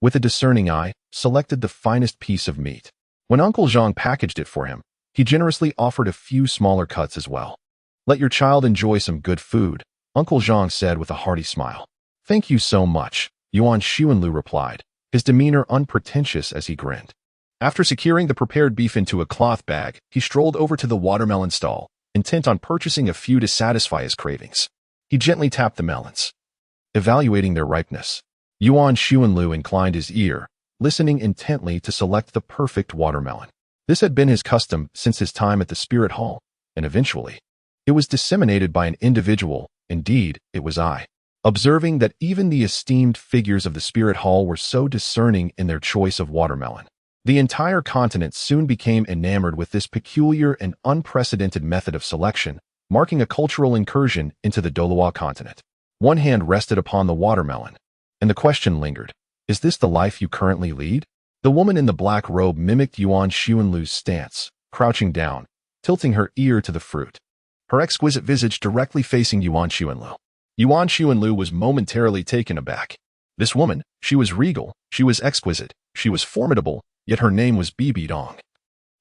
with a discerning eye, selected the finest piece of meat. When Uncle Zhang packaged it for him, he generously offered a few smaller cuts as well. Let your child enjoy some good food, Uncle Zhang said with a hearty smile. Thank you so much, Yuan Xuanlu replied, his demeanor unpretentious as he grinned. After securing the prepared beef into a cloth bag, he strolled over to the watermelon stall, intent on purchasing a few to satisfy his cravings. He gently tapped the melons, evaluating their ripeness. Yuan Xuanlu inclined his ear, listening intently to select the perfect watermelon. This had been his custom since his time at the Spirit Hall, and eventually, it was disseminated by an individual, indeed, it was I. Observing that even the esteemed figures of the Spirit Hall were so discerning in their choice of watermelon. The entire continent soon became enamored with this peculiar and unprecedented method of selection, marking a cultural incursion into the Douluo continent. One hand rested upon the watermelon, and the question lingered, is this the life you currently lead? The woman in the black robe mimicked Yuan Xuanlu's stance, crouching down, tilting her ear to the fruit, her exquisite visage directly facing Yuan Xuanlu. Yuan Xuanlu was momentarily taken aback. This woman, she was regal, she was exquisite, she was formidable, yet her name was Bibi Dong,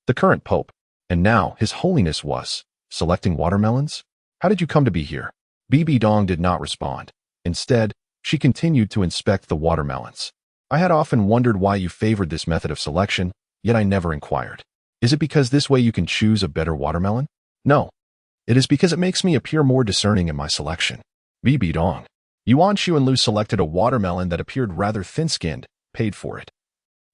the current pope, and now His Holiness was selecting watermelons? How did you come to be here? Bibi Dong did not respond. Instead, she continued to inspect the watermelons. I had often wondered why you favored this method of selection, yet I never inquired. Is it because this way you can choose a better watermelon? No. It is because it makes me appear more discerning in my selection. Bibi Dong. Yuan Xuanlu selected a watermelon that appeared rather thin-skinned, paid for it.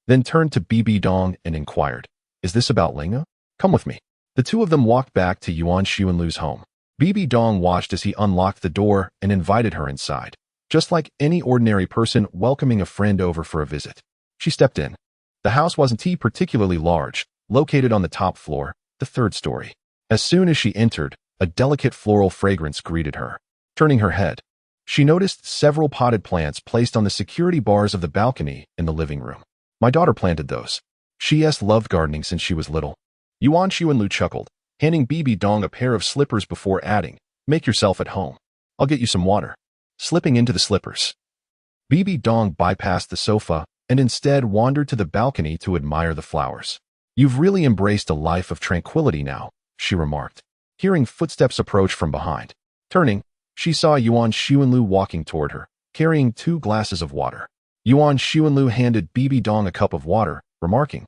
Then turned to Bibi Dong and inquired, is this about Ling'er? Come with me. The two of them walked back to Yuan Xuanlu's home. Bibi Dong watched as he unlocked the door and invited her inside. Just like any ordinary person welcoming a friend over for a visit. She stepped in. The house wasn't particularly large, located on the top floor, the third story. As soon as she entered, a delicate floral fragrance greeted her. Turning her head, she noticed several potted plants placed on the security bars of the balcony in the living room. My daughter planted those. She loved gardening since she was little. Yuan Xuanlu chuckled, handing Bibi Dong a pair of slippers before adding, make yourself at home. I'll get you some water. Slipping into the slippers, Bibi Dong bypassed the sofa and instead wandered to the balcony to admire the flowers. You've really embraced a life of tranquility now, she remarked, hearing footsteps approach from behind. Turning, she saw Yuan Xuanlu walking toward her, carrying 2 glasses of water. Yuan Xuanlu handed Bibi Dong a cup of water, remarking,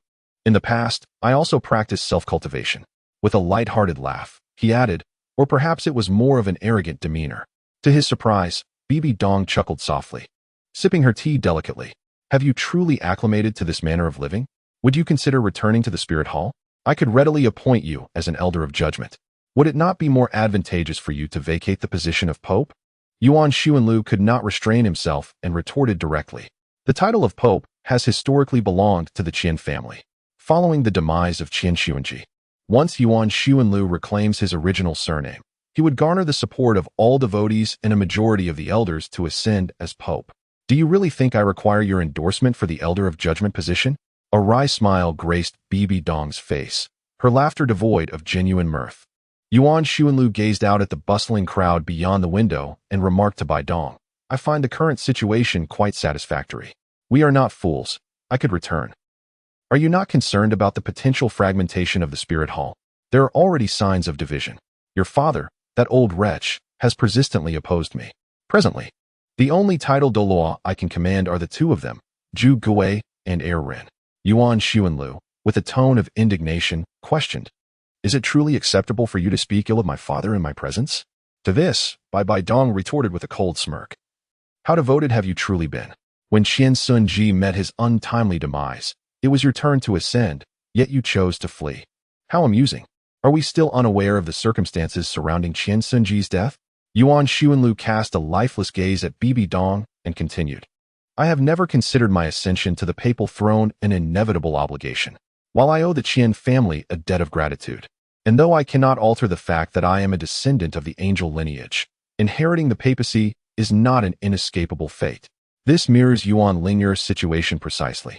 in the past, I also practiced self-cultivation. With a light-hearted laugh, he added, or perhaps it was more of an arrogant demeanor. To his surprise, Bibi Dong chuckled softly, sipping her tea delicately. Have you truly acclimated to this manner of living? Would you consider returning to the Spirit Hall? I could readily appoint you as an elder of judgment. Would it not be more advantageous for you to vacate the position of Pope? Yuan Xuanlu could not restrain himself and retorted directly. The title of Pope has historically belonged to the Qian family, following the demise of Qian Xuanji. Once Yuan Xuanlu reclaims his original surname, he would garner the support of all devotees and a majority of the elders to ascend as Pope. Do you really think I require your endorsement for the Elder of Judgment position? A wry smile graced Bibi Dong's face, her laughter devoid of genuine mirth. Yuan Xuanlu gazed out at the bustling crowd beyond the window and remarked to Bai Dong, I find the current situation quite satisfactory. We are not fools. I could return. Are you not concerned about the potential fragmentation of the Spirit Hall? There are already signs of division. Your father, that old wretch, has persistently opposed me. Presently, the only title Douluo I can command are the 2 of them, Zhu Gui and Heir Ren. Yuan Xuanlu, with a tone of indignation, questioned, is it truly acceptable for you to speak ill of my father in my presence? To this, Bai Dong retorted with a cold smirk. How devoted have you truly been? When Qian Sunji met his untimely demise, it was your turn to ascend, yet you chose to flee. How amusing. Are we still unaware of the circumstances surrounding Qian Sunji's death? Yuan Xuanlu cast a lifeless gaze at Bibi Dong and continued. I have never considered my ascension to the papal throne an inevitable obligation, while I owe the Qian family a debt of gratitude. And though I cannot alter the fact that I am a descendant of the angel lineage, inheriting the papacy is not an inescapable fate. This mirrors Yuan Ling'er's situation precisely.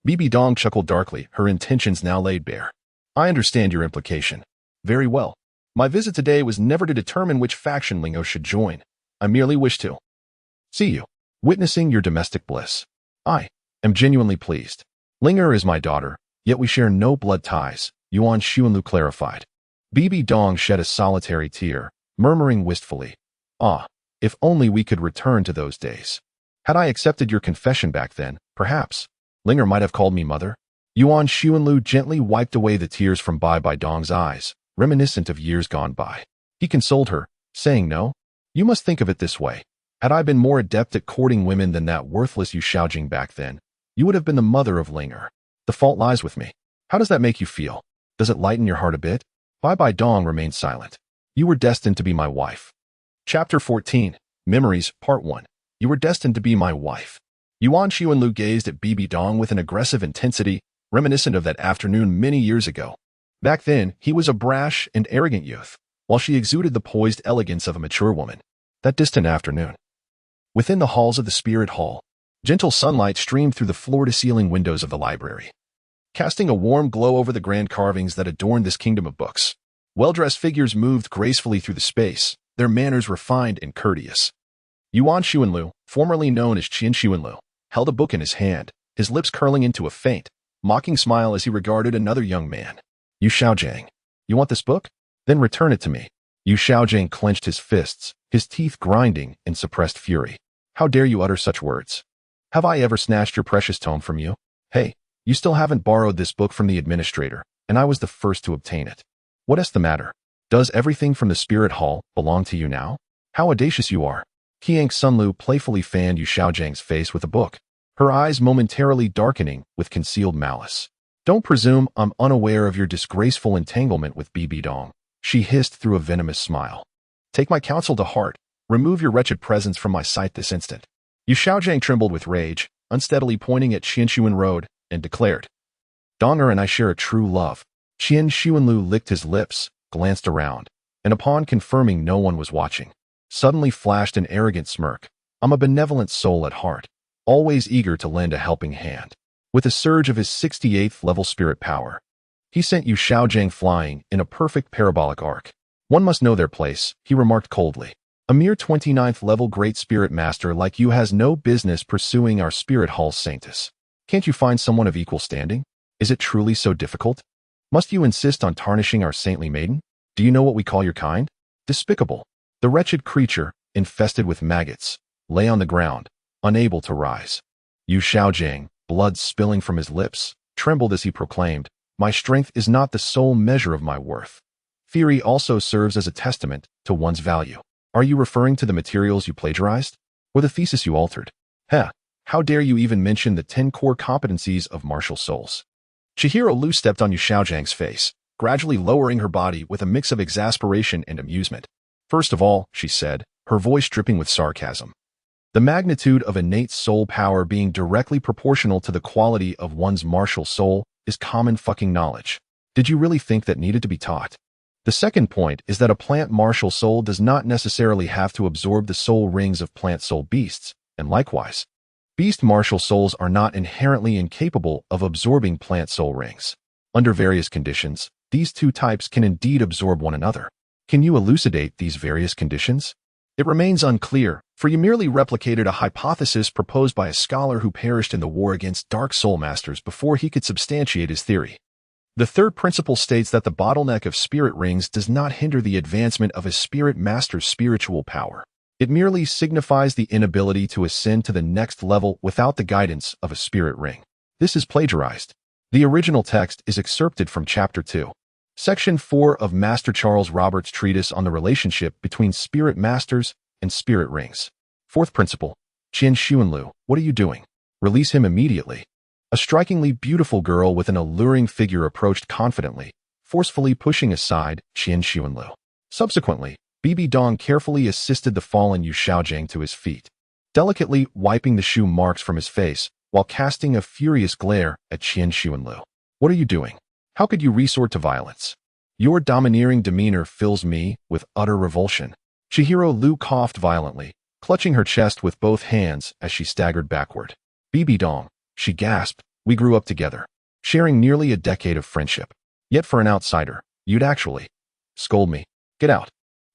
Bibi Dong chuckled darkly, her intentions now laid bare. I understand your implication. Very well. My visit today was never to determine which faction Ling'er should join. I merely wish to see you, witnessing your domestic bliss. I am genuinely pleased. Ling'er is my daughter, yet we share no blood ties, Yuan Xuanlu clarified. Bibi Dong shed a solitary tear, murmuring wistfully, Ah, if only we could return to those days. Had I accepted your confession back then, perhaps Ling'er might have called me mother. Yuan Xuanlu gently wiped away the tears from Bibi Dong's eyes, reminiscent of years gone by. He consoled her, saying, No, you must think of it this way. Had I been more adept at courting women than that worthless Yu Shaojing back then, you would have been the mother of Ling'er. The fault lies with me. How does that make you feel? Does it lighten your heart a bit? Bibi Dong remained silent. You were destined to be my wife. Chapter 14, Memories, Part 1. You were destined to be my wife. Yuan Xuanlu gazed at Bibi Dong with an aggressive intensity, reminiscent of that afternoon many years ago. Back then, he was a brash and arrogant youth, while she exuded the poised elegance of a mature woman. That distant afternoon. Within the halls of the Spirit Hall, gentle sunlight streamed through the floor-to-ceiling windows of the library, casting a warm glow over the grand carvings that adorned this kingdom of books. Well-dressed figures moved gracefully through the space, their manners refined and courteous. Yuan Xuanlu, formerly known as Qian Xuanlu, held a book in his hand, his lips curling into a faint, mocking smile as he regarded another young man. Yu Shaojing, you want this book? Then return it to me. Yu Shaojing clenched his fists, his teeth grinding in suppressed fury. How dare you utter such words? Have I ever snatched your precious tome from you? Hey, you still haven't borrowed this book from the administrator, and I was the first to obtain it. What is the matter? Does everything from the Spirit Hall belong to you now? How audacious you are. Qiang Sunlu playfully fanned Yu Shaojing's face with a book, her eyes momentarily darkening with concealed malice. Don't presume I'm unaware of your disgraceful entanglement with Bibi Dong, she hissed through a venomous smile. Take my counsel to heart. Remove your wretched presence from my sight this instant. Yu Shaojing trembled with rage, unsteadily pointing at Qian Xuanlu, and declared, Donger and I share a true love. Qian Xuanlu licked his lips, glanced around, and upon confirming no one was watching, suddenly flashed an arrogant smirk. I'm a benevolent soul at heart, always eager to lend a helping hand. With a surge of his 68th level spirit power, he sent Yu Shaojing flying in a perfect parabolic arc. One must know their place, he remarked coldly. A mere 29th level great spirit master like you has no business pursuing our Spirit Hall Sanctus. Can't you find someone of equal standing? Is it truly so difficult? Must you insist on tarnishing our saintly maiden? Do you know what we call your kind? Despicable. The wretched creature, infested with maggots, lay on the ground, unable to rise. Yu Shaojing, blood spilling from his lips, trembled as he proclaimed, My strength is not the sole measure of my worth. Theory also serves as a testament to one's value. Are you referring to the materials you plagiarized? Or the thesis you altered? Heh, how dare you even mention the 10 core competencies of martial souls? Chihiro Lu stepped on Yu Shaojing's face, gradually lowering her body with a mix of exasperation and amusement. First of all, she said, her voice dripping with sarcasm, the magnitude of innate soul power being directly proportional to the quality of one's martial soul is common fucking knowledge. Did you really think that needed to be taught? The second point is that a plant martial soul does not necessarily have to absorb the soul rings of plant soul beasts, and likewise, beast martial souls are not inherently incapable of absorbing plant soul rings. Under various conditions, these two types can indeed absorb one another. Can you elucidate these various conditions? It remains unclear, for you merely replicated a hypothesis proposed by a scholar who perished in the war against Dark Soul Masters before he could substantiate his theory. The third principle states that the bottleneck of spirit rings does not hinder the advancement of a spirit master's spiritual power. It merely signifies the inability to ascend to the next level without the guidance of a spirit ring. This is plagiarized. The original text is excerpted from Chapter 2, Section 4 of Master Charles Roberts' treatise on the relationship between spirit masters and spirit rings. Fourth principle, Qian Xuanlu, what are you doing? Release him immediately. A strikingly beautiful girl with an alluring figure approached confidently, forcefully pushing aside Qian Xuanlu. Subsequently, Bibi Dong carefully assisted the fallen Yu Shaojing to his feet, delicately wiping the shoe marks from his face while casting a furious glare at Qian Xuanlu. What are you doing? How could you resort to violence? Your domineering demeanor fills me with utter revulsion. Chihiro Lu coughed violently, clutching her chest with both hands as she staggered backward. Bibi Dong, she gasped, we grew up together, sharing nearly a decade of friendship. Yet for an outsider, you'd actually scold me. Get out.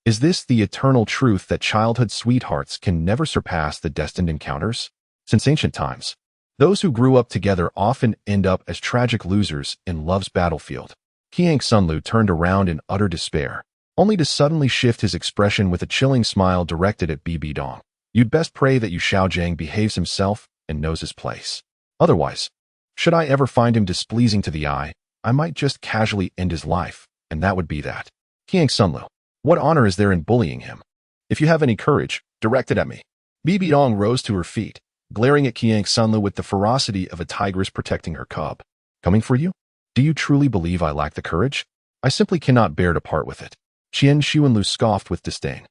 Is this the eternal truth that childhood sweethearts can never surpass the destined encounters? Since ancient times, those who grew up together often end up as tragic losers in love's battlefield. Qiang Sunlu turned around in utter despair, only to suddenly shift his expression with a chilling smile directed at Bibi Dong. You'd best pray that Yu Xiaojiang behaves himself and knows his place. Otherwise, should I ever find him displeasing to the eye, I might just casually end his life, and that would be that. Qiang Sunlu, what honor is there in bullying him? If you have any courage, direct it at me. Bibi Dong rose to her feet, glaring at Qiang Sunlu with the ferocity of a tigress protecting her cub. Coming for you? Do you truly believe I lack the courage? I simply cannot bear to part with it. Qian Xuanlu scoffed with disdain.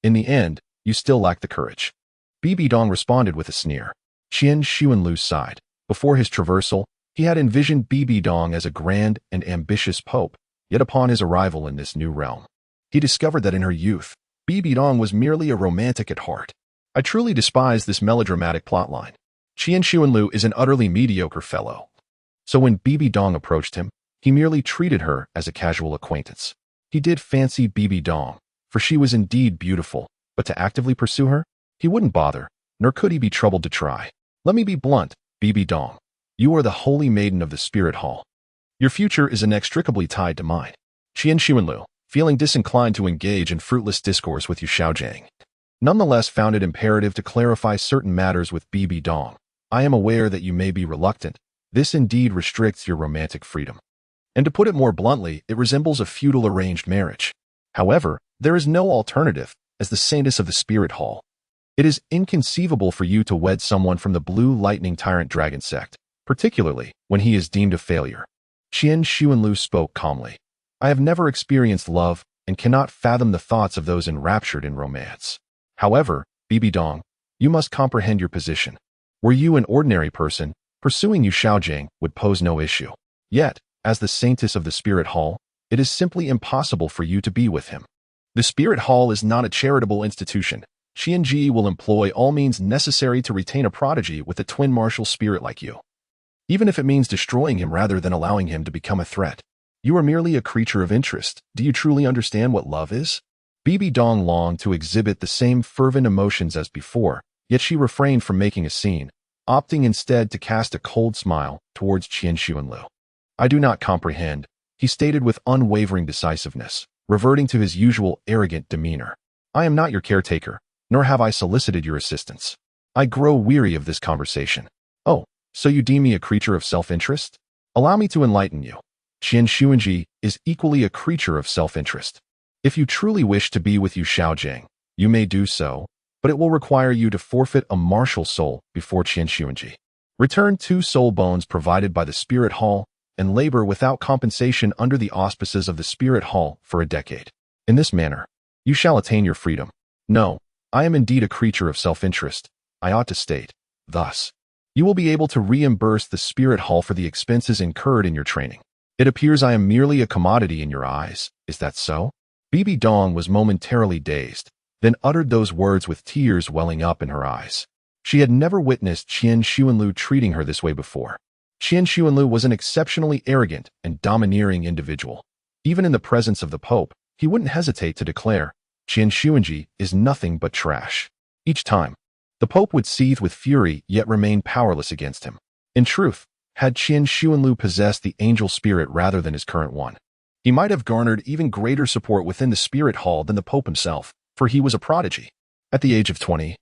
In the end, you still lack the courage. Bibi Dong responded with a sneer. Qian Xuanlu sighed. Before his traversal, he had envisioned Bibi Dong as a grand and ambitious pope, yet upon his arrival in this new realm, he discovered that in her youth, Bibi Dong was merely a romantic at heart. I truly despise this melodramatic plotline. Qian Xuanlu is an utterly mediocre fellow. So when Bibi Dong approached him, he merely treated her as a casual acquaintance. He did fancy Bibi Dong, for she was indeed beautiful, but to actively pursue her, he wouldn't bother, nor could he be troubled to try. Let me be blunt, Bibi Dong. You are the holy maiden of the Spirit Hall. Your future is inextricably tied to mine. Qian Xuanlu, feeling disinclined to engage in fruitless discourse with Yu Xiaojiang, nonetheless found it imperative to clarify certain matters with Bibi Dong. I am aware that you may be reluctant. This indeed restricts your romantic freedom. And to put it more bluntly, it resembles a feudal arranged marriage. However, there is no alternative, as the saintess of the Spirit Hall. It is inconceivable for you to wed someone from the Blue Lightning Tyrant Dragon sect, particularly when he is deemed a failure. Qian Xuanlu spoke calmly. I have never experienced love and cannot fathom the thoughts of those enraptured in romance. However, Bibi Dong, you must comprehend your position. Were you an ordinary person, pursuing Yu Xiaojiang would pose no issue. Yet, as the saintess of the Spirit Hall, it is simply impossible for you to be with him. The Spirit Hall is not a charitable institution. Qianji will employ all means necessary to retain a prodigy with a twin martial spirit like you, even if it means destroying him rather than allowing him to become a threat. You are merely a creature of interest. Do you truly understand what love is? Bibi Dong longed to exhibit the same fervent emotions as before, yet she refrained from making a scene, opting instead to cast a cold smile towards Qian Xuanlu. I do not comprehend, he stated with unwavering decisiveness, reverting to his usual arrogant demeanor. I am not your caretaker, nor have I solicited your assistance. I grow weary of this conversation. Oh, so you deem me a creature of self-interest? Allow me to enlighten you. Qian Xuanji is equally a creature of self-interest. If you truly wish to be with Yu Xiaojiang, you may do so, but it will require you to forfeit a martial soul before Qian Xuanji. Return 2 soul bones provided by the Spirit Hall, and labor without compensation under the auspices of the Spirit Hall for a decade. In this manner, you shall attain your freedom. No, I am indeed a creature of self-interest, I ought to state. Thus, you will be able to reimburse the Spirit Hall for the expenses incurred in your training. It appears I am merely a commodity in your eyes, is that so? Bibi Dong was momentarily dazed, then uttered those words with tears welling up in her eyes. She had never witnessed Qian Xuanlu treating her this way before. Qian Xuanlu was an exceptionally arrogant and domineering individual. Even in the presence of the Pope, he wouldn't hesitate to declare, Qian Xuanji is nothing but trash. Each time, the Pope would seethe with fury yet remain powerless against him. In truth, had Qian Xuanlu possessed the angel spirit rather than his current one, he might have garnered even greater support within the Spirit Hall than the Pope himself, for he was a prodigy. At the age of 20,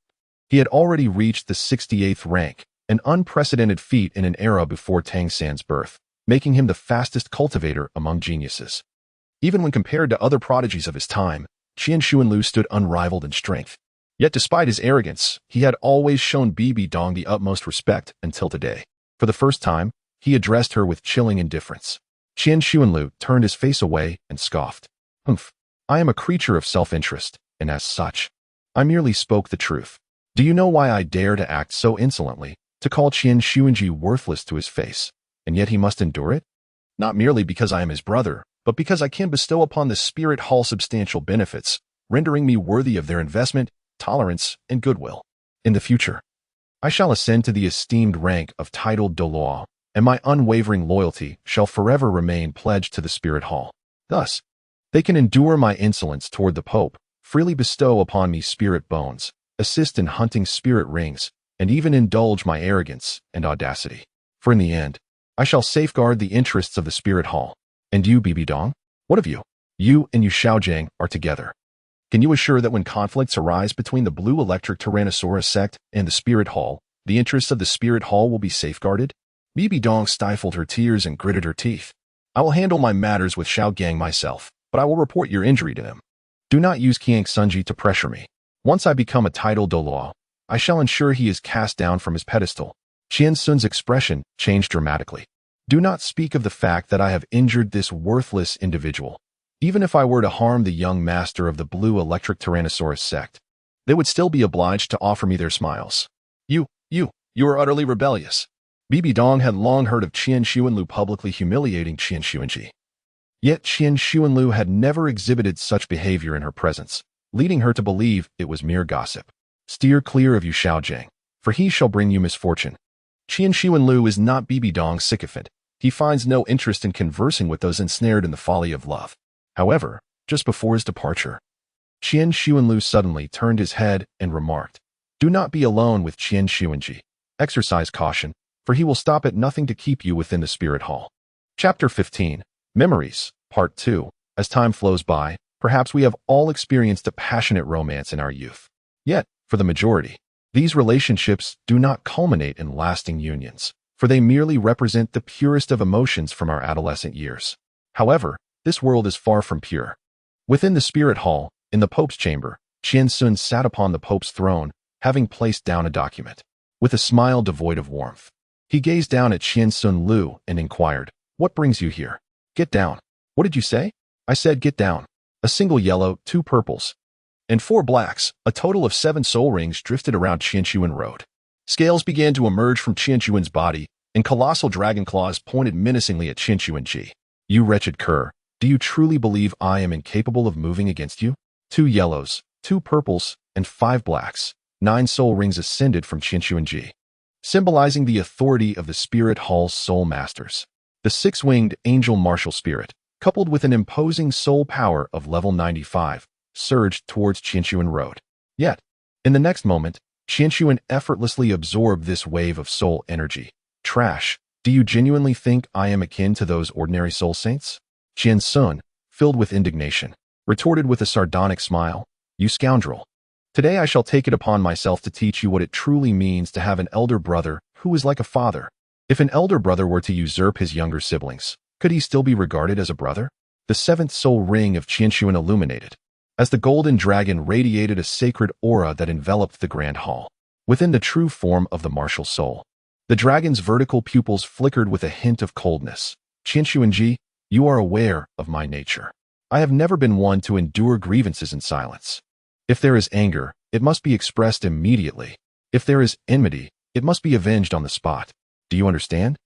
he had already reached the 68th rank, an unprecedented feat in an era before Tang San's birth, making him the fastest cultivator among geniuses. Even when compared to other prodigies of his time, Qian Xuanlu stood unrivaled in strength. Yet despite his arrogance, he had always shown Bibi Dong the utmost respect until today. For the first time, he addressed her with chilling indifference. Qian Xuanlu turned his face away and scoffed. Humph, I am a creature of self-interest, and as such, I merely spoke the truth. Do you know why I dare to act so insolently, to call Qian Xuanji worthless to his face, and yet he must endure it? Not merely because I am his brother, but because I can bestow upon the Spirit Hall substantial benefits, rendering me worthy of their investment, tolerance, and goodwill. In the future, I shall ascend to the esteemed rank of titled Douluo, and my unwavering loyalty shall forever remain pledged to the Spirit Hall. Thus, they can endure my insolence toward the Pope, freely bestow upon me spirit bones, assist in hunting spirit rings, and even indulge my arrogance and audacity. For in the end, I shall safeguard the interests of the Spirit Hall. And you, Bibi Dong? What of you? You and Yu Xiaojiang are together. Can you assure that when conflicts arise between the Blue Electric Tyrannosaurus sect and the Spirit Hall, the interests of the Spirit Hall will be safeguarded? Bibi Dong stifled her tears and gritted her teeth. I will handle my matters with Xiaojiang myself, but I will report your injury to him. Do not use Qiang Sunji to pressure me. Once I become a titled Douluo, I shall ensure he is cast down from his pedestal. Qian Sun's expression changed dramatically. Do not speak of the fact that I have injured this worthless individual. Even if I were to harm the young master of the Blue Electric Tyrannosaurus sect, they would still be obliged to offer me their smiles. You are utterly rebellious. Bibi Dong had long heard of Qian Xuanlu publicly humiliating Qian Xuanji. Yet Qian Xuanlu had never exhibited such behavior in her presence, leading her to believe it was mere gossip. Steer clear of Yu Xiaojiang, for he shall bring you misfortune. Qian Xuanlu is not Bibi Dong's sycophant. He finds no interest in conversing with those ensnared in the folly of love. However, just before his departure, Qian Xuanlu suddenly turned his head and remarked, "Do not be alone with Qian Xuanji. Exercise caution, for he will stop at nothing to keep you within the Spirit Hall." Chapter 15. Memories, Part 2. As time flows by, perhaps we have all experienced a passionate romance in our youth. Yet, for the majority, these relationships do not culminate in lasting unions, for they merely represent the purest of emotions from our adolescent years. However, this world is far from pure. Within the Spirit Hall, in the Pope's chamber, Qian Sun sat upon the Pope's throne, having placed down a document. With a smile devoid of warmth, he gazed down at Qian Sun Lu and inquired, "What brings you here?" "Get down." "What did you say?" "I said get down." A single yellow, 2 purples, and 4 blacks, a total of 7 soul rings drifted around Qian Xuan Road. Scales began to emerge from Qian Xuan's body, and colossal dragon claws pointed menacingly at Qian Xuanji. "You wretched cur, do you truly believe I am incapable of moving against you?" 2 yellows, 2 purples, and 5 blacks, 9 soul rings ascended from Qian Xuanji, symbolizing the authority of the Spirit Hall's soul masters. The 6-winged angel martial spirit, coupled with an imposing soul power of level 95, surged towards Qian Xuan Road. Yet, in the next moment, Qian Xuan effortlessly absorbed this wave of soul energy. "Trash, do you genuinely think I am akin to those ordinary soul saints?" Qian Sun, filled with indignation, retorted with a sardonic smile, "You scoundrel. Today I shall take it upon myself to teach you what it truly means to have an elder brother who is like a father. If an elder brother were to usurp his younger siblings, could he still be regarded as a brother?" The 7th soul ring of Qian Xuan illuminated, as the golden dragon radiated a sacred aura that enveloped the grand hall. Within the true form of the martial soul, the dragon's vertical pupils flickered with a hint of coldness. "Qian Xuanji, you are aware of my nature. I have never been one to endure grievances in silence. If there is anger, it must be expressed immediately. If there is enmity, it must be avenged on the spot. Do you understand?"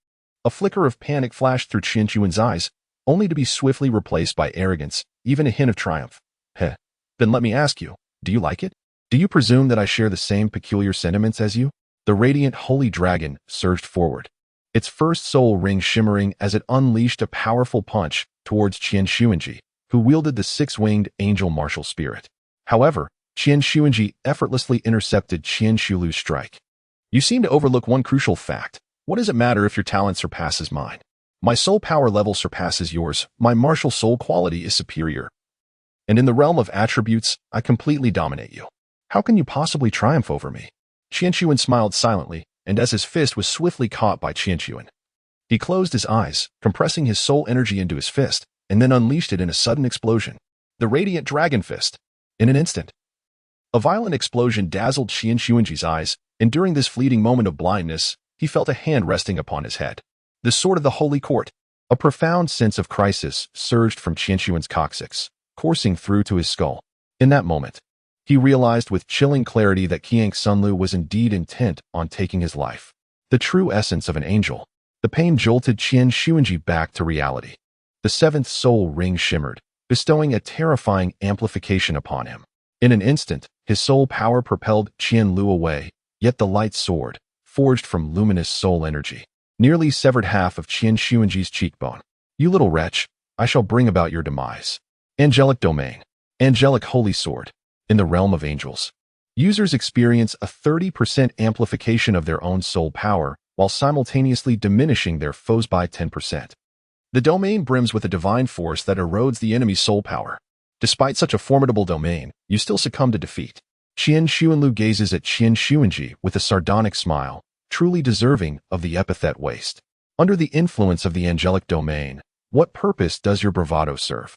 A flicker of panic flashed through Qian Xuan's eyes, only to be swiftly replaced by arrogance, even a hint of triumph. "Heh. Then let me ask you, do you like it? Do you presume that I share the same peculiar sentiments as you?" The radiant holy dragon surged forward, its first soul ring shimmering as it unleashed a powerful punch towards Qian Xuanji, who wielded the 6-winged angel martial spirit. However, Qian Xuanji effortlessly intercepted Qian Xulu's strike. "You seem to overlook one crucial fact. What does it matter if your talent surpasses mine? My soul power level surpasses yours, my martial soul quality is superior. And in the realm of attributes, I completely dominate you. How can you possibly triumph over me?" Qian Xuan smiled silently, and as his fist was swiftly caught by Qian Xuan, he closed his eyes, compressing his soul energy into his fist, and then unleashed it in a sudden explosion. The radiant dragon fist. In an instant, a violent explosion dazzled Qian Xuanji's eyes, and during this fleeting moment of blindness, he felt a hand resting upon his head. The sword of the Holy Court. A profound sense of crisis surged from Qian Xuan's coccyx, coursing through to his skull. In that moment, he realized with chilling clarity that Qiang Sunlu was indeed intent on taking his life. The true essence of an angel. The pain jolted Qian Xuanji back to reality. The seventh soul ring shimmered, bestowing a terrifying amplification upon him. In an instant, his soul power propelled Qianlu away, yet the light sword, forged from luminous soul energy, nearly severed half of Qian Xuanji's cheekbone. You little wretch, I shall bring about your demise. Angelic Domain. Angelic Holy Sword. In the realm of angels, users experience a 30% amplification of their own soul power, while simultaneously diminishing their foes by 10%. The domain brims with a divine force that erodes the enemy's soul power. Despite such a formidable domain, you still succumb to defeat. Qian Xuanlu gazes at Qian Xuanji with a sardonic smile, truly deserving of the epithet waste. Under the influence of the angelic domain, what purpose does your bravado serve?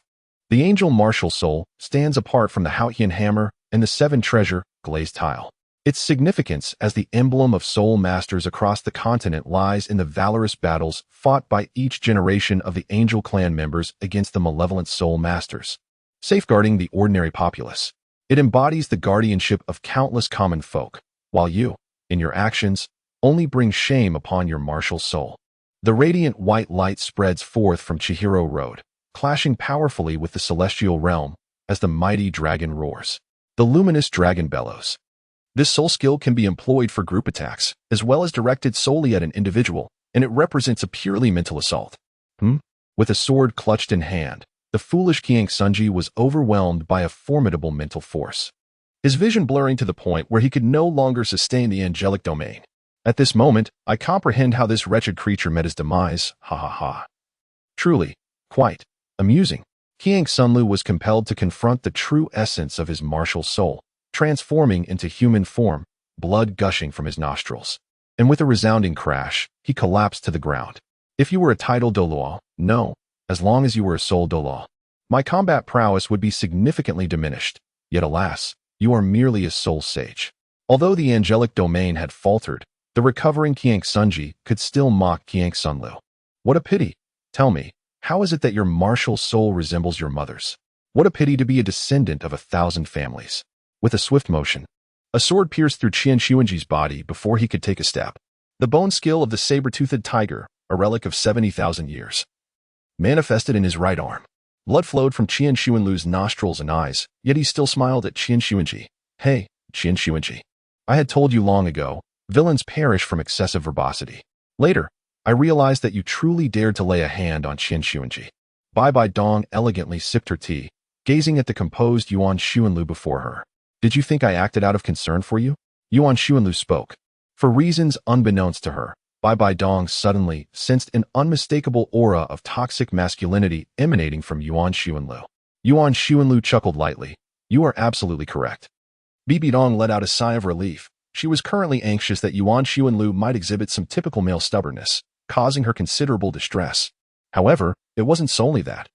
The angel martial soul stands apart from the Haotian hammer and the seven treasure glazed tile. Its significance as the emblem of soul masters across the continent lies in the valorous battles fought by each generation of the angel clan members against the malevolent soul masters, safeguarding the ordinary populace. It embodies the guardianship of countless common folk, while you, in your actions, only bring shame upon your martial soul. The radiant white light spreads forth from Chihiro Road, clashing powerfully with the celestial realm as the mighty dragon roars. The luminous dragon bellows. This soul skill can be employed for group attacks, as well as directed solely at an individual, and it represents a purely mental assault. With a sword clutched in hand, the foolish Qiang Sunji was overwhelmed by a formidable mental force, his vision blurring to the point where he could no longer sustain the angelic domain. At this moment, I comprehend how this wretched creature met his demise, ha ha ha. Truly, quite amusing. Qiang Sunlu was compelled to confront the true essence of his martial soul, transforming into human form, blood gushing from his nostrils. And with a resounding crash, he collapsed to the ground. If you were a title Douluo, no, as long as you were a soul Douluo, my combat prowess would be significantly diminished. Yet alas, you are merely a soul sage. Although the angelic domain had faltered, the recovering Qiang Sunji could still mock Qiang Sunlu. What a pity! Tell me, how is it that your martial soul resembles your mother's? What a pity to be a descendant of 1,000 families. With a swift motion, a sword pierced through Qian Xuanji's body before he could take a step. The bone skill of the saber-toothed tiger, a relic of 70,000 years, manifested in his right arm. Blood flowed from Qian Xuanlu's nostrils and eyes, yet he still smiled at Qian Xuanji. Hey, Qian Xuanji. I had told you long ago, villains perish from excessive verbosity. Later, I realized that you truly dared to lay a hand on Qian Xuanji. Bai Dong elegantly sipped her tea, gazing at the composed Yuan Xuanlu before her. Did you think I acted out of concern for you? Yuan Xuanlu spoke. For reasons unbeknownst to her, Bai Dong suddenly sensed an unmistakable aura of toxic masculinity emanating from Yuan Xuanlu. Yuan Xuanlu chuckled lightly. You are absolutely correct. Bibi Dong let out a sigh of relief. She was currently anxious that Yuan Xuanlu might exhibit some typical male stubbornness, causing her considerable distress. However, it wasn't solely that.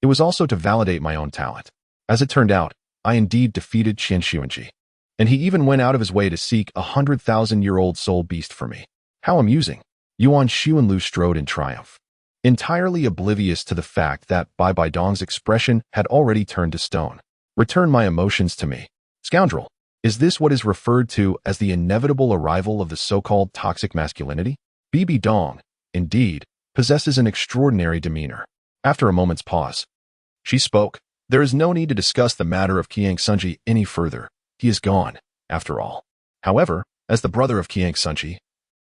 It was also to validate my own talent. As it turned out, I indeed defeated Qian Xuanji. And he even went out of his way to seek a 100,000-year-old soul beast for me. How amusing. Yuan Xuanlu strode in triumph, entirely oblivious to the fact that Bai Dong's expression had already turned to stone. Return my emotions to me. Scoundrel, is this what is referred to as the inevitable arrival of the so-called toxic masculinity? Bibi Dong, indeed, possesses an extraordinary demeanor. After a moment's pause, she spoke. There is no need to discuss the matter of Qiang Sunji any further. He is gone, after all. However, as the brother of Qiang Sunji,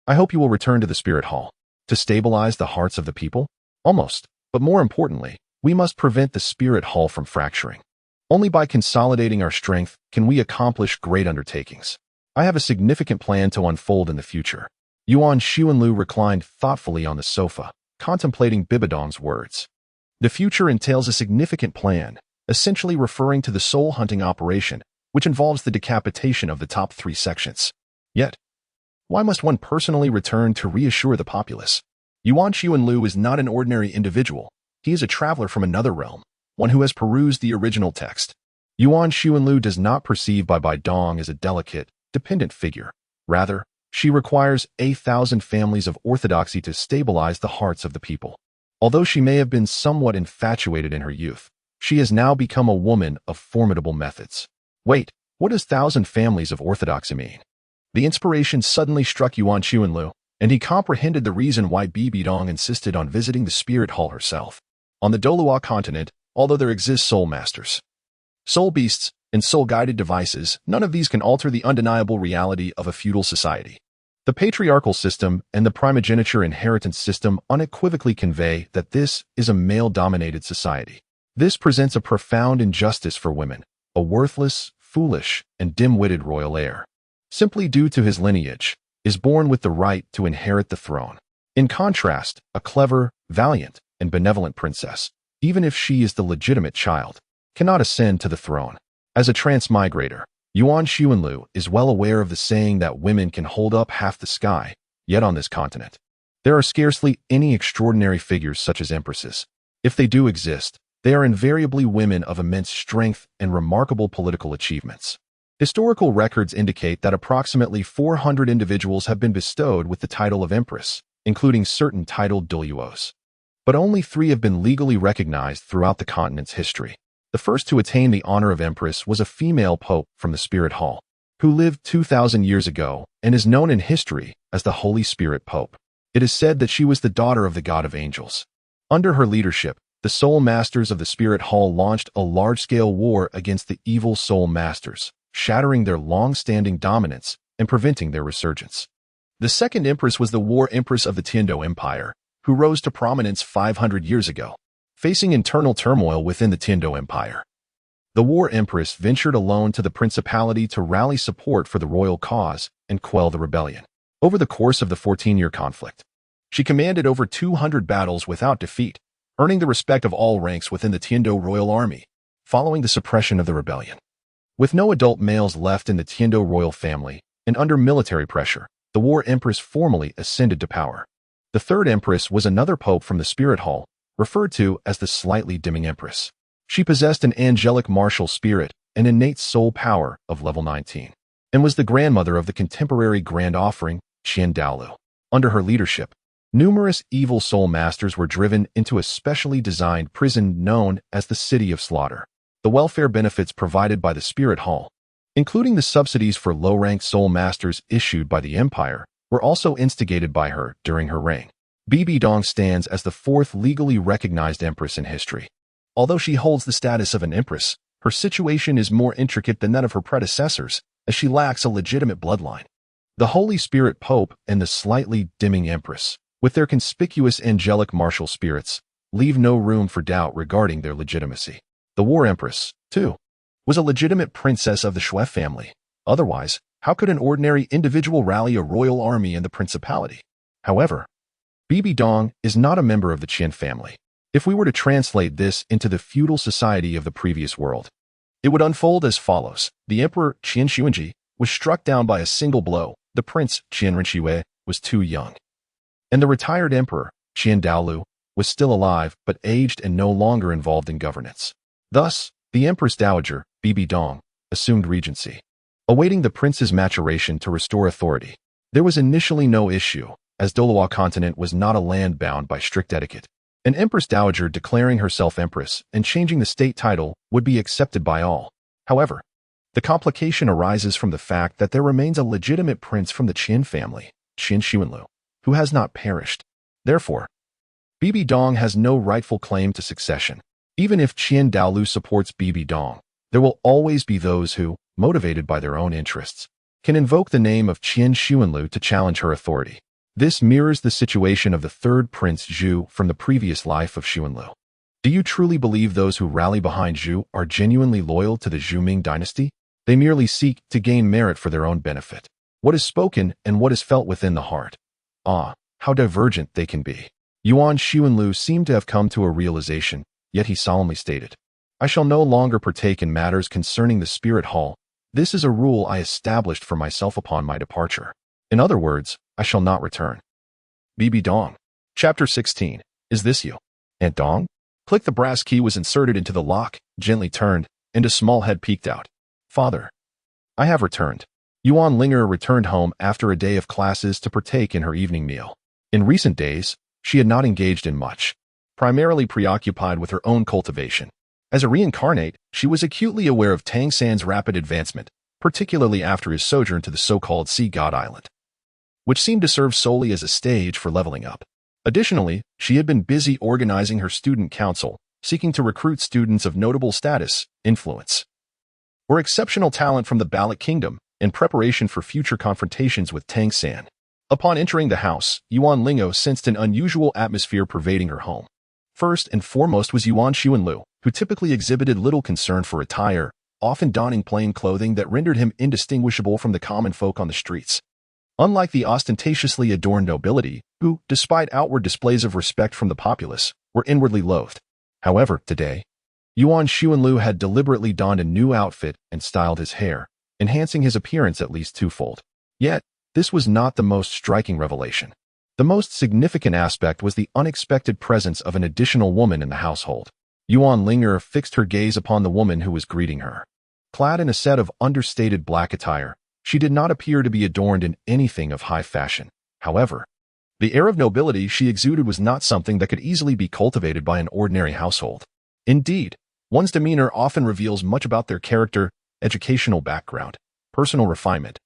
I hope you will return to the Spirit Hall. To stabilize the hearts of the people? Almost. But more importantly, we must prevent the Spirit Hall from fracturing. Only by consolidating our strength can we accomplish great undertakings. I have a significant plan to unfold in the future. Yuan Xuanlu reclined thoughtfully on the sofa, contemplating Bibidong's words. The future entails a significant plan, essentially referring to the soul-hunting operation, which involves the decapitation of the top 3 sections. Yet, why must one personally return to reassure the populace? Yuan Xuanlu is not an ordinary individual. He is a traveler from another realm, one who has perused the original text. Yuan Xuanlu does not perceive Bai Dong as a delicate, dependent figure. Rather, she requires 1,000 families of orthodoxy to stabilize the hearts of the people. Although she may have been somewhat infatuated in her youth, she has now become a woman of formidable methods. Wait, what does 1,000 families of orthodoxy mean? The inspiration suddenly struck Yuan Xuanlu, and he comprehended the reason why Bibi Dong insisted on visiting the Spirit Hall herself. On the Douluo continent, although there exist soul masters, soul beasts, and soul-guided devices, none of these can alter the undeniable reality of a feudal society. The patriarchal system and the primogeniture inheritance system unequivocally convey that this is a male-dominated society. This presents a profound injustice for women, a worthless, foolish, and dim-witted royal heir, simply due to his lineage, is born with the right to inherit the throne. In contrast, a clever, valiant, and benevolent princess, even if she is the legitimate child, cannot ascend to the throne. As a transmigrator, Yuan Ling'er is well aware of the saying that women can hold up half the sky, yet on this continent, there are scarcely any extraordinary figures such as empresses. If they do exist, they are invariably women of immense strength and remarkable political achievements. Historical records indicate that approximately 400 individuals have been bestowed with the title of empress, including certain titled Douluos. But only 3 have been legally recognized throughout the continent's history. The first to attain the honor of empress was a female pope from the Spirit Hall, who lived 2,000 years ago and is known in history as the Holy Spirit Pope. It is said that she was the daughter of the God of angels. Under her leadership, the Soul Masters of the Spirit Hall launched a large-scale war against the evil Soul Masters, shattering their long-standing dominance and preventing their resurgence. The second empress was the War Empress of the Tiando Empire, who rose to prominence 500 years ago, facing internal turmoil within the Tiando Empire. The War Empress ventured alone to the principality to rally support for the royal cause and quell the rebellion. Over the course of the 14-year conflict, she commanded over 200 battles without defeat, earning the respect of all ranks within the Tiando royal army, following the suppression of the rebellion. With no adult males left in the Tiando royal family, and under military pressure, the War Empress formally ascended to power. The third empress was another pope from the Spirit Hall, referred to as the Slightly Dimming Empress. She possessed an angelic martial spirit and innate soul power of level 19, and was the grandmother of the contemporary Grand Offering, Douluo. Under her leadership, numerous evil soul masters were driven into a specially designed prison known as the City of Slaughter. The welfare benefits provided by the Spirit Hall, including the subsidies for low-ranked soul masters issued by the Empire, were also instigated by her during her reign. Bibi Dong stands as the 4th legally recognized empress in history. Although she holds the status of an empress, her situation is more intricate than that of her predecessors, as she lacks a legitimate bloodline. The Holy Spirit Pope and the Slightly Dimming Empress, with their conspicuous angelic martial spirits, leave no room for doubt regarding their legitimacy. The War Empress, too, was a legitimate princess of the Shui family. Otherwise, how could an ordinary individual rally a royal army in the principality? However, Bibi Dong is not a member of the Qin family. If we were to translate this into the feudal society of the previous world, it would unfold as follows. The Emperor Qin Xuanji was struck down by a single blow. The Prince Qin Renqiwei was too young. And the retired Emperor Qin Douluo was still alive but aged and no longer involved in governance. Thus, the Empress Dowager, Bibi Dong, assumed regency, awaiting the prince's maturation to restore authority. There was initially no issue, as Douluo continent was not a land bound by strict etiquette. An Empress Dowager declaring herself empress and changing the state title would be accepted by all. However, the complication arises from the fact that there remains a legitimate prince from the Qin family, Qin Xuanlu, who has not perished. Therefore, Bibi Dong has no rightful claim to succession. Even if Qin Douluo supports Bibi Dong, there will always be those who, motivated by their own interests, can invoke the name of Qin Xuanlu to challenge her authority. This mirrors the situation of the third Prince Zhu from the previous life of Xuanlu. Do you truly believe those who rally behind Zhu are genuinely loyal to the Zhu Ming dynasty? They merely seek to gain merit for their own benefit. What is spoken and what is felt within the heart? Ah, how divergent they can be. Yuan Xuanlu seemed to have come to a realization, yet he solemnly stated, "I shall no longer partake in matters concerning the Spirit Hall. This is a rule I established for myself upon my departure. In other words, I shall not return." Bibi Dong. Chapter 16. Is this you, Aunt Dong? Click. The brass key was inserted into the lock, gently turned, and a small head peeked out. "Father, I have returned." Yuan Ling'er returned home after a day of classes to partake in her evening meal. In recent days, she had not engaged in much, primarily preoccupied with her own cultivation. As a reincarnate, she was acutely aware of Tang San's rapid advancement, particularly after his sojourn to the so-called Sea God Island, which seemed to serve solely as a stage for leveling up. Additionally, she had been busy organizing her student council, seeking to recruit students of notable status, influence, or exceptional talent from the Ballot Kingdom in preparation for future confrontations with Tang San. Upon entering the house, Yuan Ling'er sensed an unusual atmosphere pervading her home. First and foremost was Yuan Xuanlu, who typically exhibited little concern for attire, often donning plain clothing that rendered him indistinguishable from the common folk on the streets. Unlike the ostentatiously adorned nobility, who, despite outward displays of respect from the populace, were inwardly loathed. However, today, Yuan Xuanlu had deliberately donned a new outfit and styled his hair, enhancing his appearance at least twofold. Yet, this was not the most striking revelation. The most significant aspect was the unexpected presence of an additional woman in the household. Yuan Ling'er fixed her gaze upon the woman who was greeting her. Clad in a set of understated black attire, she did not appear to be adorned in anything of high fashion. However, the air of nobility she exuded was not something that could easily be cultivated by an ordinary household. Indeed, one's demeanor often reveals much about their character, educational background, personal refinement,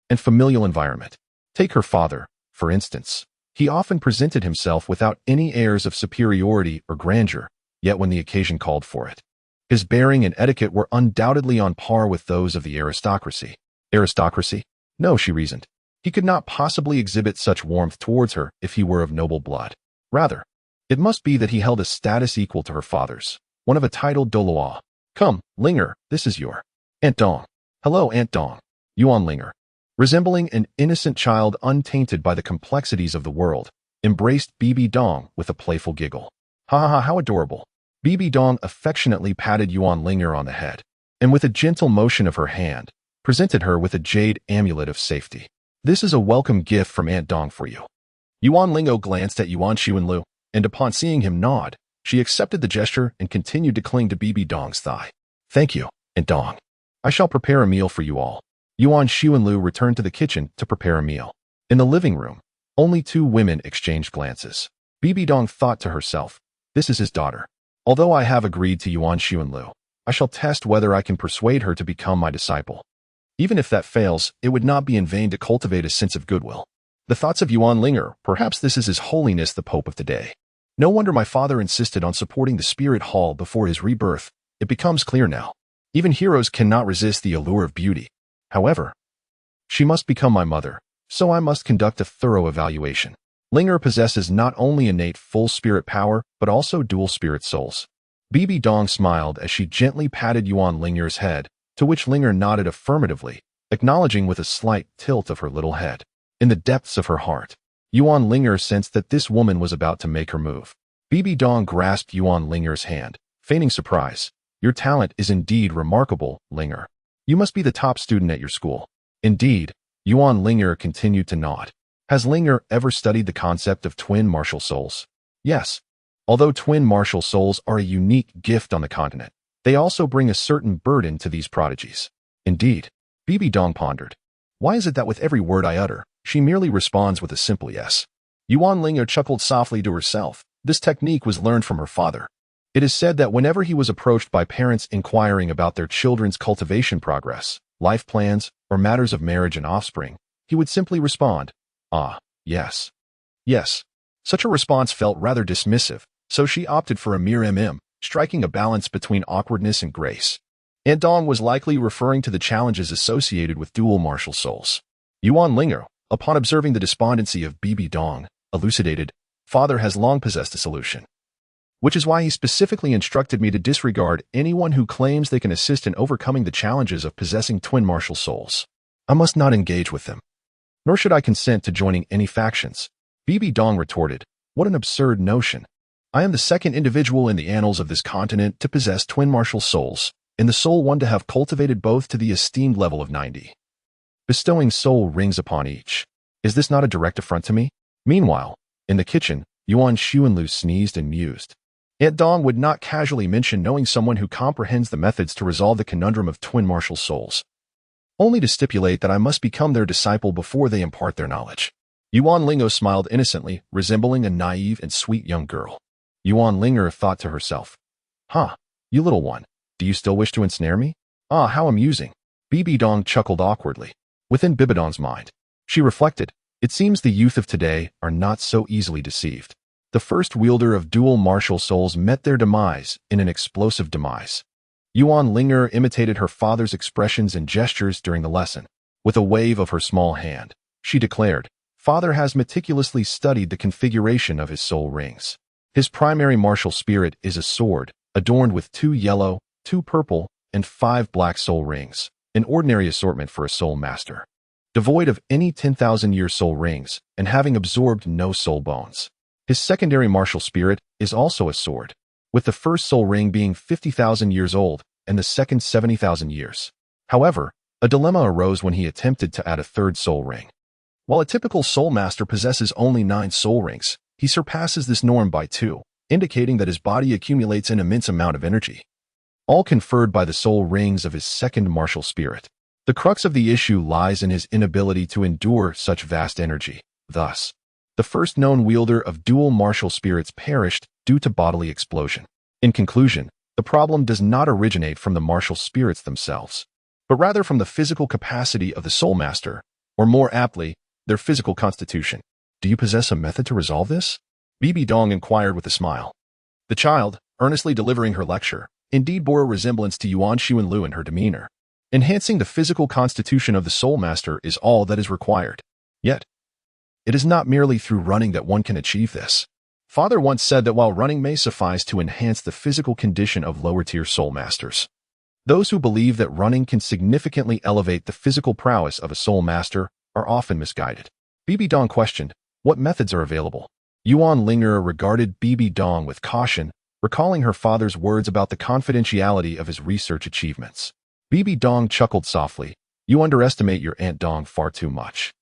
and familial environment. Take her father, for instance. He often presented himself without any airs of superiority or grandeur, yet when the occasion called for it, his bearing and etiquette were undoubtedly on par with those of the aristocracy. Aristocracy? No, she reasoned. He could not possibly exhibit such warmth towards her if he were of noble blood. Rather, it must be that he held a status equal to her father's, one of a titled Douluo. Come, Ling'er, this is your Aunt Dong. Hello, Aunt Dong. Yuan Ling'er, resembling an innocent child untainted by the complexities of the world, embraced Bibi Dong with a playful giggle. Ha ha ha, how adorable. Bibi Dong affectionately patted Yuan Ling'er on the head, and with a gentle motion of her hand, presented her with a jade amulet of safety. This is a welcome gift from Aunt Dong for you. Yuan Ling'er glanced at Yuan Xuanlu, and upon seeing him nod, she accepted the gesture and continued to cling to Bibi Dong's thigh. Thank you, Aunt Dong. I shall prepare a meal for you all. Yuan Xuanlu returned to the kitchen to prepare a meal. In the living room, only two women exchanged glances. Bibi Dong thought to herself, this is his daughter. Although I have agreed to Yuan Xuanlu, I shall test whether I can persuade her to become my disciple. Even if that fails, it would not be in vain to cultivate a sense of goodwill. The thoughts of Yuan Ling'er, perhaps this is His Holiness the Pope of today. No wonder my father insisted on supporting the Spirit Hall before his rebirth. It becomes clear now. Even heroes cannot resist the allure of beauty. However, she must become my mother, so I must conduct a thorough evaluation. Ling'er possesses not only innate full spirit power, but also dual spirit souls. Bibi Dong smiled as she gently patted Yuan Ling'er's head, to which Ling'er nodded affirmatively, acknowledging with a slight tilt of her little head. In the depths of her heart, Yuan Ling'er sensed that this woman was about to make her move. Bibi Dong grasped Yuan Ling'er's hand, feigning surprise. Your talent is indeed remarkable, Ling'er. You must be the top student at your school. Indeed, Yuan Ling'er continued to nod. Has Ling'er ever studied the concept of twin martial souls? Yes. Although twin martial souls are a unique gift on the continent, they also bring a certain burden to these prodigies. Indeed, Bibi Dong pondered. Why is it that with every word I utter, she merely responds with a simple yes? Yuan Ling'er chuckled softly to herself. This technique was learned from her father. It is said that whenever he was approached by parents inquiring about their children's cultivation progress, life plans, or matters of marriage and offspring, he would simply respond, ah, yes. Yes. Such a response felt rather dismissive, so she opted for a mere striking a balance between awkwardness and grace. Aunt Dong was likely referring to the challenges associated with dual martial souls. Yuan Ling'er, upon observing the despondency of Bibi Dong, elucidated, Father has long possessed a solution, which is why he specifically instructed me to disregard anyone who claims they can assist in overcoming the challenges of possessing twin martial souls. I must not engage with them, nor should I consent to joining any factions. Bibi Dong retorted, what an absurd notion. I am the second individual in the annals of this continent to possess twin martial souls, and the sole one to have cultivated both to the esteemed level of 90. Bestowing soul rings upon each. Is this not a direct affront to me? Meanwhile, in the kitchen, Yuan Xuanlu sneezed and mused. Aunt Dong would not casually mention knowing someone who comprehends the methods to resolve the conundrum of twin martial souls, only to stipulate that I must become their disciple before they impart their knowledge. Yuan Ling'er smiled innocently, resembling a naive and sweet young girl. Yuan Ling'er thought to herself, you little one, do you still wish to ensnare me? Ah, how amusing. Bibi Dong chuckled awkwardly. Within Bibi Dong's mind, she reflected, it seems the youth of today are not so easily deceived. The first wielder of dual martial souls met their demise in an explosive demise. Yuan Ling'er imitated her father's expressions and gestures during the lesson. With a wave of her small hand, she declared, "Father has meticulously studied the configuration of his soul rings. His primary martial spirit is a sword, adorned with 2 yellow, 2 purple, and 5 black soul rings, an ordinary assortment for a soul master. Devoid of any 10,000-year soul rings, and having absorbed no soul bones. His secondary martial spirit is also a sword, with the first soul ring being 50,000 years old and the second 70,000 years. However, a dilemma arose when he attempted to add a third soul ring. While a typical soul master possesses only 9 soul rings, he surpasses this norm by 2, indicating that his body accumulates an immense amount of energy, all conferred by the soul rings of his second martial spirit. The crux of the issue lies in his inability to endure such vast energy. Thus, the first known wielder of dual martial spirits perished due to bodily explosion. In conclusion, the problem does not originate from the martial spirits themselves, but rather from the physical capacity of the soul master, or more aptly, their physical constitution. Do you possess a method to resolve this? Bibi Dong inquired with a smile. The child, earnestly delivering her lecture, indeed bore a resemblance to Yuan Xuanlu in her demeanor. Enhancing the physical constitution of the soul master is all that is required. Yet, it is not merely through running that one can achieve this. Father once said that while running may suffice to enhance the physical condition of lower-tier soul masters, those who believe that running can significantly elevate the physical prowess of a soul master are often misguided. Bibi Dong questioned, what methods are available? Yuan Ling'er regarded Bibi Dong with caution, recalling her father's words about the confidentiality of his research achievements. Bibi Dong chuckled softly, you underestimate your Aunt Dong far too much.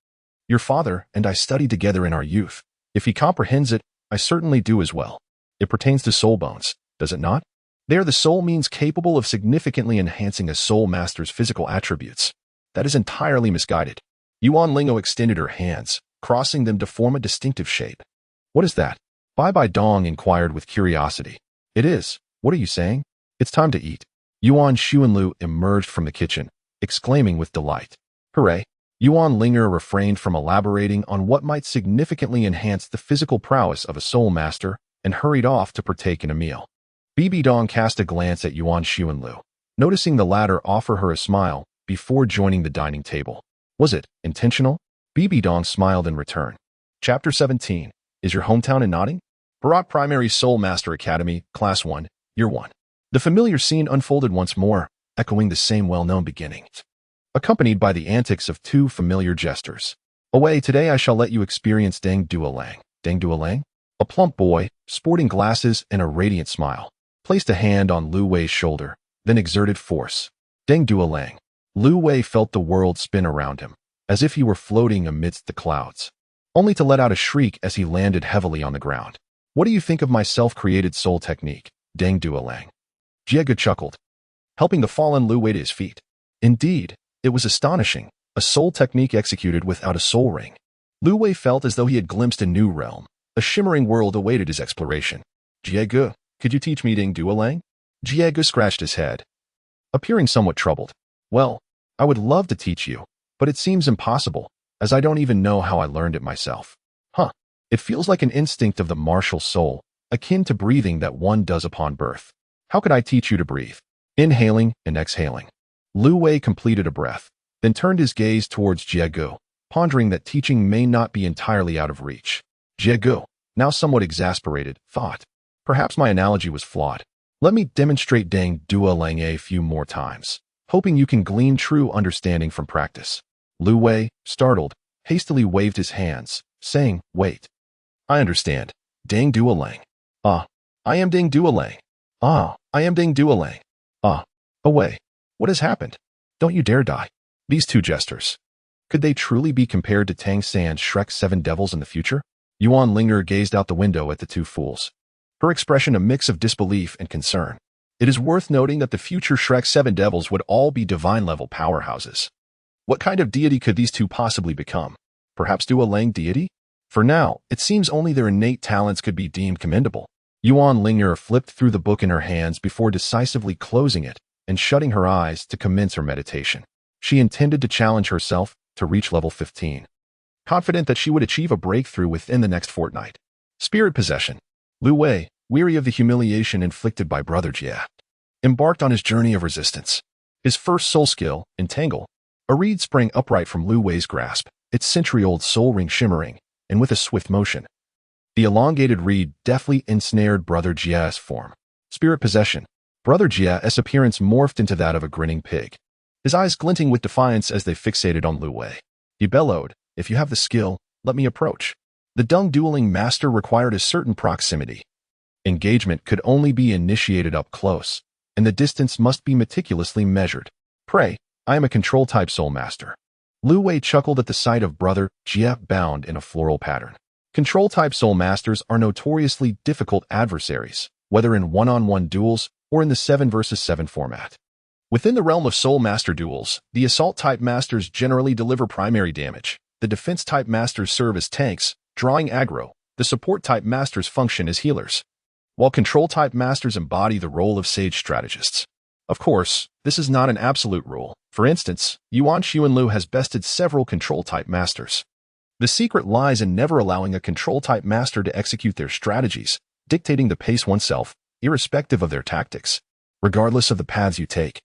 Your father and I studied together in our youth. If he comprehends it, I certainly do as well. It pertains to soul bones, does it not? They are the soul means capable of significantly enhancing a soul master's physical attributes. That is entirely misguided. Yuan Ling'er extended her hands, crossing them to form a distinctive shape. What is that? Bai Dong inquired with curiosity. It is. What are you saying? It's time to eat. Yuan Xuanlu emerged from the kitchen, exclaiming with delight. Hooray! Yuan Ling'er refrained from elaborating on what might significantly enhance the physical prowess of a soul master and hurried off to partake in a meal. Bibi Dong cast a glance at Yuan Xuanlu, noticing the latter offer her a smile before joining the dining table. Was it intentional? Bibi Dong smiled in return. Chapter 17. Is your hometown in Notting? Bharat Primary Soul Master Academy, Class 1, Year 1. The familiar scene unfolded once more, echoing the same well-known beginning, accompanied by the antics of 2 familiar jesters. Away, today I shall let you experience Deng Duolang. Deng Duolang? A plump boy, sporting glasses and a radiant smile, placed a hand on Lu Wei's shoulder, then exerted force. Deng Duolang. Lu Wei felt the world spin around him, as if he were floating amidst the clouds, only to let out a shriek as he landed heavily on the ground. What do you think of my self-created soul technique, Deng Duolang? Jiega chuckled, helping the fallen Lu Wei to his feet. Indeed, it was astonishing, a soul technique executed without a soul ring. Lu Wei felt as though he had glimpsed a new realm. A shimmering world awaited his exploration. Jiega, could you teach me Deng Duolang? Jiega scratched his head, appearing somewhat troubled. Well, I would love to teach you, but it seems impossible, as I don't even know how I learned it myself. It feels like an instinct of the martial soul, akin to breathing that one does upon birth. How could I teach you to breathe? Inhaling and exhaling. Lu Wei completed a breath, then turned his gaze towards Jiegu, pondering that teaching may not be entirely out of reach. Jiegu, now somewhat exasperated, thought, perhaps my analogy was flawed. Let me demonstrate Deng Duolang a few more times, hoping you can glean true understanding from practice. Lu Wei, startled, hastily waved his hands, saying, wait. I understand. Deng Duolang. I am Deng Duolang. I am Deng Duolang. Away. What has happened? Don't you dare die. These 2 jesters. Could they truly be compared to Tang San's Shrek 7 devils in the future? Yuan Ling'er gazed out the window at the 2 fools, her expression a mix of disbelief and concern. It is worth noting that the future Shrek 7 devils would all be divine-level powerhouses. What kind of deity could these 2 possibly become? Perhaps Duolang deity? For now, it seems only their innate talents could be deemed commendable. Yuan Ling'er flipped through the book in her hands before decisively closing it and shutting her eyes to commence her meditation. She intended to challenge herself to reach level 15, confident that she would achieve a breakthrough within the next fortnight. Spirit possession. Lu Wei, weary of the humiliation inflicted by Brother Jia, embarked on his journey of resistance. His first soul skill, Entangle. A reed sprang upright from Lu Wei's grasp, its century-old soul ring shimmering, and with a swift motion, the elongated reed deftly ensnared Brother Jia's form. Spirit possession. Brother Jia's appearance morphed into that of a grinning pig, his eyes glinting with defiance as they fixated on Lu Wei. He bellowed, "If you have the skill, let me approach." The dung dueling master required a certain proximity. Engagement could only be initiated up close, and the distance must be meticulously measured. "Pray, I am a control-type soul master." Lu Wei chuckled at the sight of Brother Jia bound in a floral pattern. Control-type soul masters are notoriously difficult adversaries, whether in one-on-one duels or in the 7 versus 7 format. Within the realm of soul master duels, the assault-type masters generally deliver primary damage. The defense-type masters serve as tanks, drawing aggro. The support-type masters function as healers, while control-type masters embody the role of sage strategists. Of course, this is not an absolute rule. For instance, Yuan Xuanlu has bested several control-type masters. The secret lies in never allowing a control-type master to execute their strategies, dictating the pace oneself, irrespective of their tactics. Regardless of the paths you take,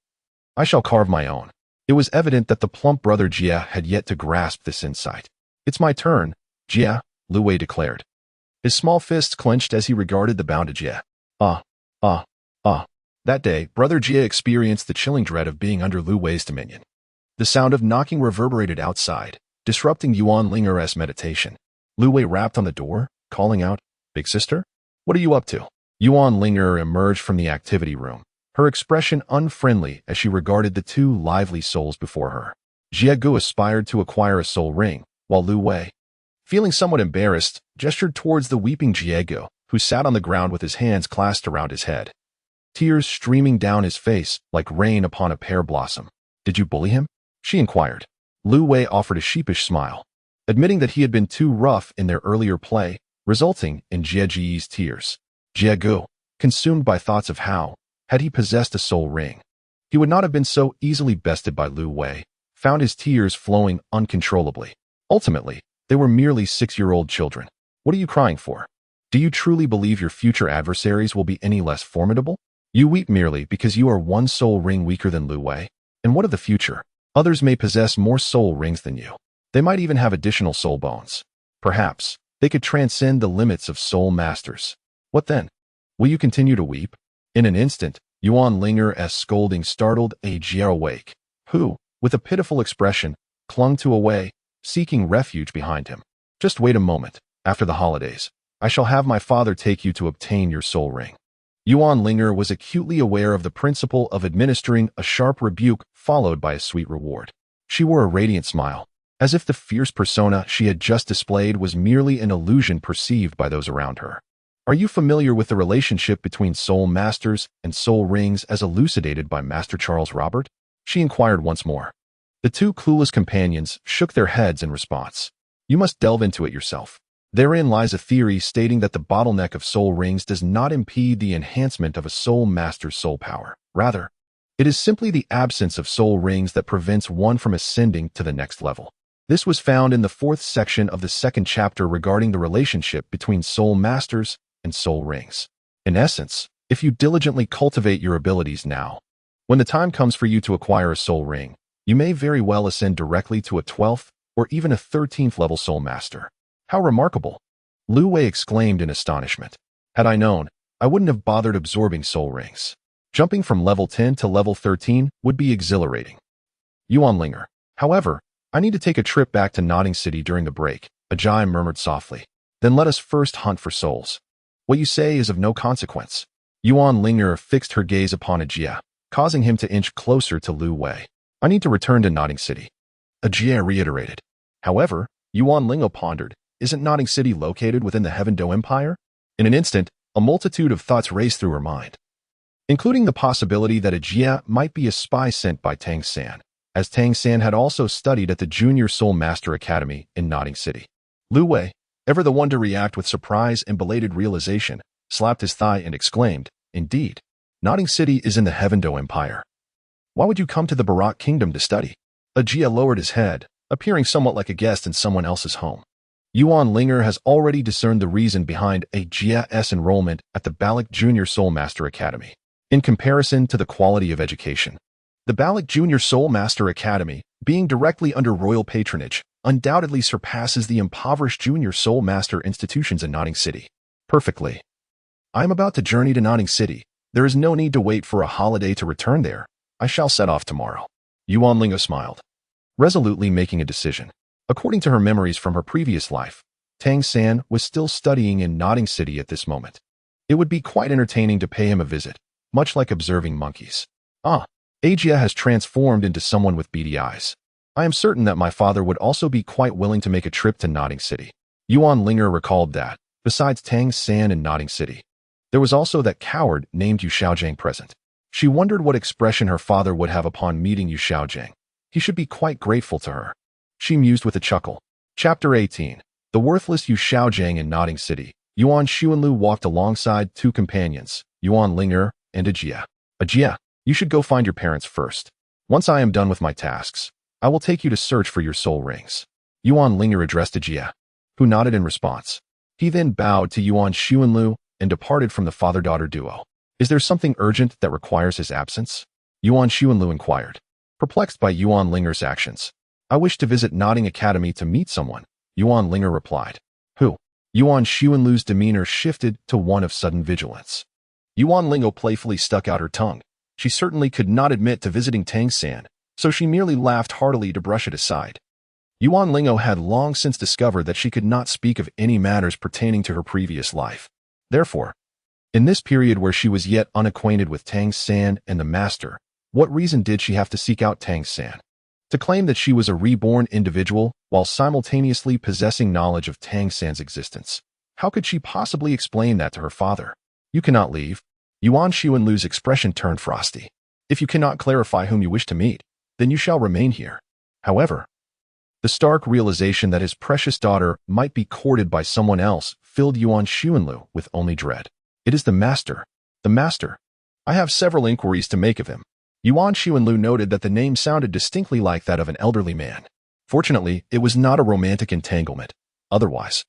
I shall carve my own. It was evident that the plump Brother Jia had yet to grasp this insight. "It's my turn, Jia," Lu Wei declared. His small fists clenched as he regarded the bounded Jia. That day, Brother Jia experienced the chilling dread of being under Lu Wei's dominion. The sound of knocking reverberated outside, disrupting Yuan Ling'er's meditation. Lu Wei rapped on the door, calling out, "Big sister? What are you up to?" Yuan Ling'er emerged from the activity room, her expression unfriendly as she regarded the two lively souls before her. Jia Gu aspired to acquire a soul ring, while Lu Wei, feeling somewhat embarrassed, gestured towards the weeping Jia Gu, who sat on the ground with his hands clasped around his head, tears streaming down his face like rain upon a pear blossom. "Did you bully him?" she inquired. Lu Wei offered a sheepish smile, admitting that he had been too rough in their earlier play, resulting in Jia Ji's tears. Jia Gu, consumed by thoughts of how, had he possessed a soul ring, he would not have been so easily bested by Lu Wei, found his tears flowing uncontrollably. Ultimately, they were merely 6-year-old children. "What are you crying for? Do you truly believe your future adversaries will be any less formidable? You weep merely because you are one soul ring weaker than Lu Wei. And what of the future? Others may possess more soul rings than you. They might even have additional soul bones. Perhaps they could transcend the limits of soul masters. What then? Will you continue to weep?" In an instant, Yuan Ling'er's scolding startled a Jia awake, who, with a pitiful expression, clung to a Wei, seeking refuge behind him. "Just wait a moment. After the holidays, I shall have my father take you to obtain your soul ring." Yuan Ling'er was acutely aware of the principle of administering a sharp rebuke followed by a sweet reward. She wore a radiant smile, as if the fierce persona she had just displayed was merely an illusion perceived by those around her. "Are you familiar with the relationship between soul masters and soul rings as elucidated by Master Charles Robert?" she inquired once more. The two clueless companions shook their heads in response. "You must delve into it yourself. Therein lies a theory stating that the bottleneck of soul rings does not impede the enhancement of a soul master's soul power. Rather, it is simply the absence of soul rings that prevents one from ascending to the next level. This was found in the 4th section of the 2nd chapter regarding the relationship between soul masters and soul rings. In essence, if you diligently cultivate your abilities now, when the time comes for you to acquire a soul ring, you may very well ascend directly to a 12th or even a 13th level soul master. "How remarkable!" Lu Wei exclaimed in astonishment. "Had I known, I wouldn't have bothered absorbing soul rings. Jumping from level 10 to level 13 would be exhilarating." Yuan Ling'er, "However, I need to take a trip back to Nodding City during the break," Ajay murmured softly. "Then let us first hunt for souls." "What you say is of no consequence." Yuan Ling'er fixed her gaze upon Ajay, causing him to inch closer to Lu Wei. "I need to return to Nodding City," Ajay reiterated. "However," Yuan Ling'er pondered, "isn't Nodding City located within the Heaven Do Empire?" In an instant, a multitude of thoughts raced through her mind, including the possibility that Ajay might be a spy sent by Tang San, as Tang San had also studied at the Junior Soul Master Academy in Nodding City. Lu Wei, ever the one to react with surprise and belated realization, slapped his thigh and exclaimed, "Indeed, Nodding City is in the Heaven Do Empire. Why would you come to the Barak Kingdom to study?" Ajay lowered his head, appearing somewhat like a guest in someone else's home. Yuan Ling'er has already discerned the reason behind Jia's enrollment at the Balak Junior Soul Master Academy. In comparison to the quality of education, the Balak Junior Soul Master Academy, being directly under royal patronage, undoubtedly surpasses the impoverished Junior Soul Master institutions in Notting City. Perfectly. I am about to journey to Notting City. There is no need to wait for a holiday to return there. I shall set off tomorrow. Yuan Ling'er smiled, resolutely making a decision. According to her memories from her previous life, Tang San was still studying in Notting City at this moment. It would be quite entertaining to pay him a visit, much like observing monkeys. Jia has transformed into someone with beady eyes. I am certain that my father would also be quite willing to make a trip to Notting City. Yuan Ling'er recalled that, besides Tang San in Notting City, there was also that coward named Yu Xiaojiang present. She wondered what expression her father would have upon meeting Yu Xiaojiang. He should be quite grateful to her. She mused with a chuckle. Chapter 18. The worthless Yu Xiaojiang in Notting City. Yuan Xuanlu walked alongside two companions, Yuan Ling'er and Jia. Jia, you should go find your parents first. Once I am done with my tasks, I will take you to search for your soul rings. Yuan Ling'er addressed Jia, who nodded in response. He then bowed to Yuan Xuanlu and departed from the father-daughter duo. Is there something urgent that requires his absence? Yuan Xuanlu inquired, perplexed by Yuan Ling'er's actions. I wish to visit Notting Academy to meet someone, Yuan Ling'er replied. Who? Yuan Xuanlu's demeanor shifted to one of sudden vigilance. Yuan Ling'er playfully stuck out her tongue. She certainly could not admit to visiting Tang San, so she merely laughed heartily to brush it aside. Yuan Ling'er had long since discovered that she could not speak of any matters pertaining to her previous life. Therefore, in this period where she was yet unacquainted with Tang San and the Master, what reason did she have to seek out Tang San? To claim that she was a reborn individual while simultaneously possessing knowledge of Tang San's existence. How could she possibly explain that to her father? You cannot leave. Yuan Xuanlu's expression turned frosty. If you cannot clarify whom you wish to meet, then you shall remain here. However, the stark realization that his precious daughter might be courted by someone else filled Yuan Xuanlu with only dread. It is the Master. The Master. I have several inquiries to make of him. Yuan Xuanlu noted that the name sounded distinctly like that of an elderly man. Fortunately, it was not a romantic entanglement. Otherwise,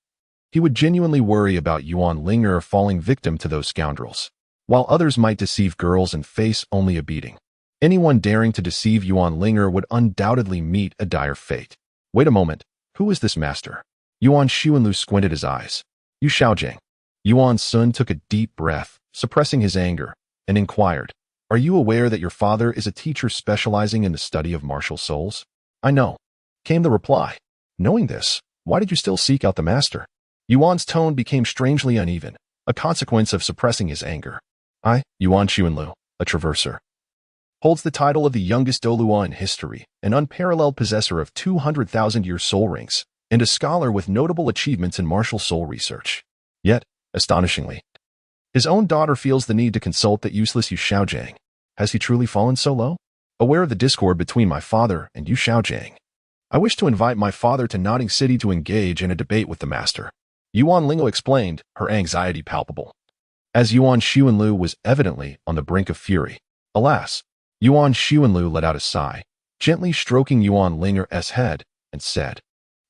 he would genuinely worry about Yuan Ling'er falling victim to those scoundrels. While others might deceive girls and face only a beating, anyone daring to deceive Yuan Ling'er would undoubtedly meet a dire fate. Wait a moment. Who is this Master? Yuan Xuanlu squinted his eyes. Yu Xiaojiang. Yuan Sun took a deep breath, suppressing his anger, and inquired, are you aware that your father is a teacher specializing in the study of martial souls? I know, came the reply. Knowing this, why did you still seek out the Master? Yuan's tone became strangely uneven, a consequence of suppressing his anger. I, Yuan Xuanlu, a traverser, holds the title of the youngest Douluo in history, an unparalleled possessor of 200,000-year soul rings, and a scholar with notable achievements in martial soul research. Yet, astonishingly, his own daughter feels the need to consult that useless Yu Xiaojiang. Has he truly fallen so low? Aware of the discord between my father and Yu Xiaojiang, I wish to invite my father to Notting City to engage in a debate with the Master. Yuan Ling'er explained, her anxiety palpable. As Yuan Xuanlu was evidently on the brink of fury. Alas, Yuan Xuanlu let out a sigh, gently stroking Yuan Ling'er's head, and said,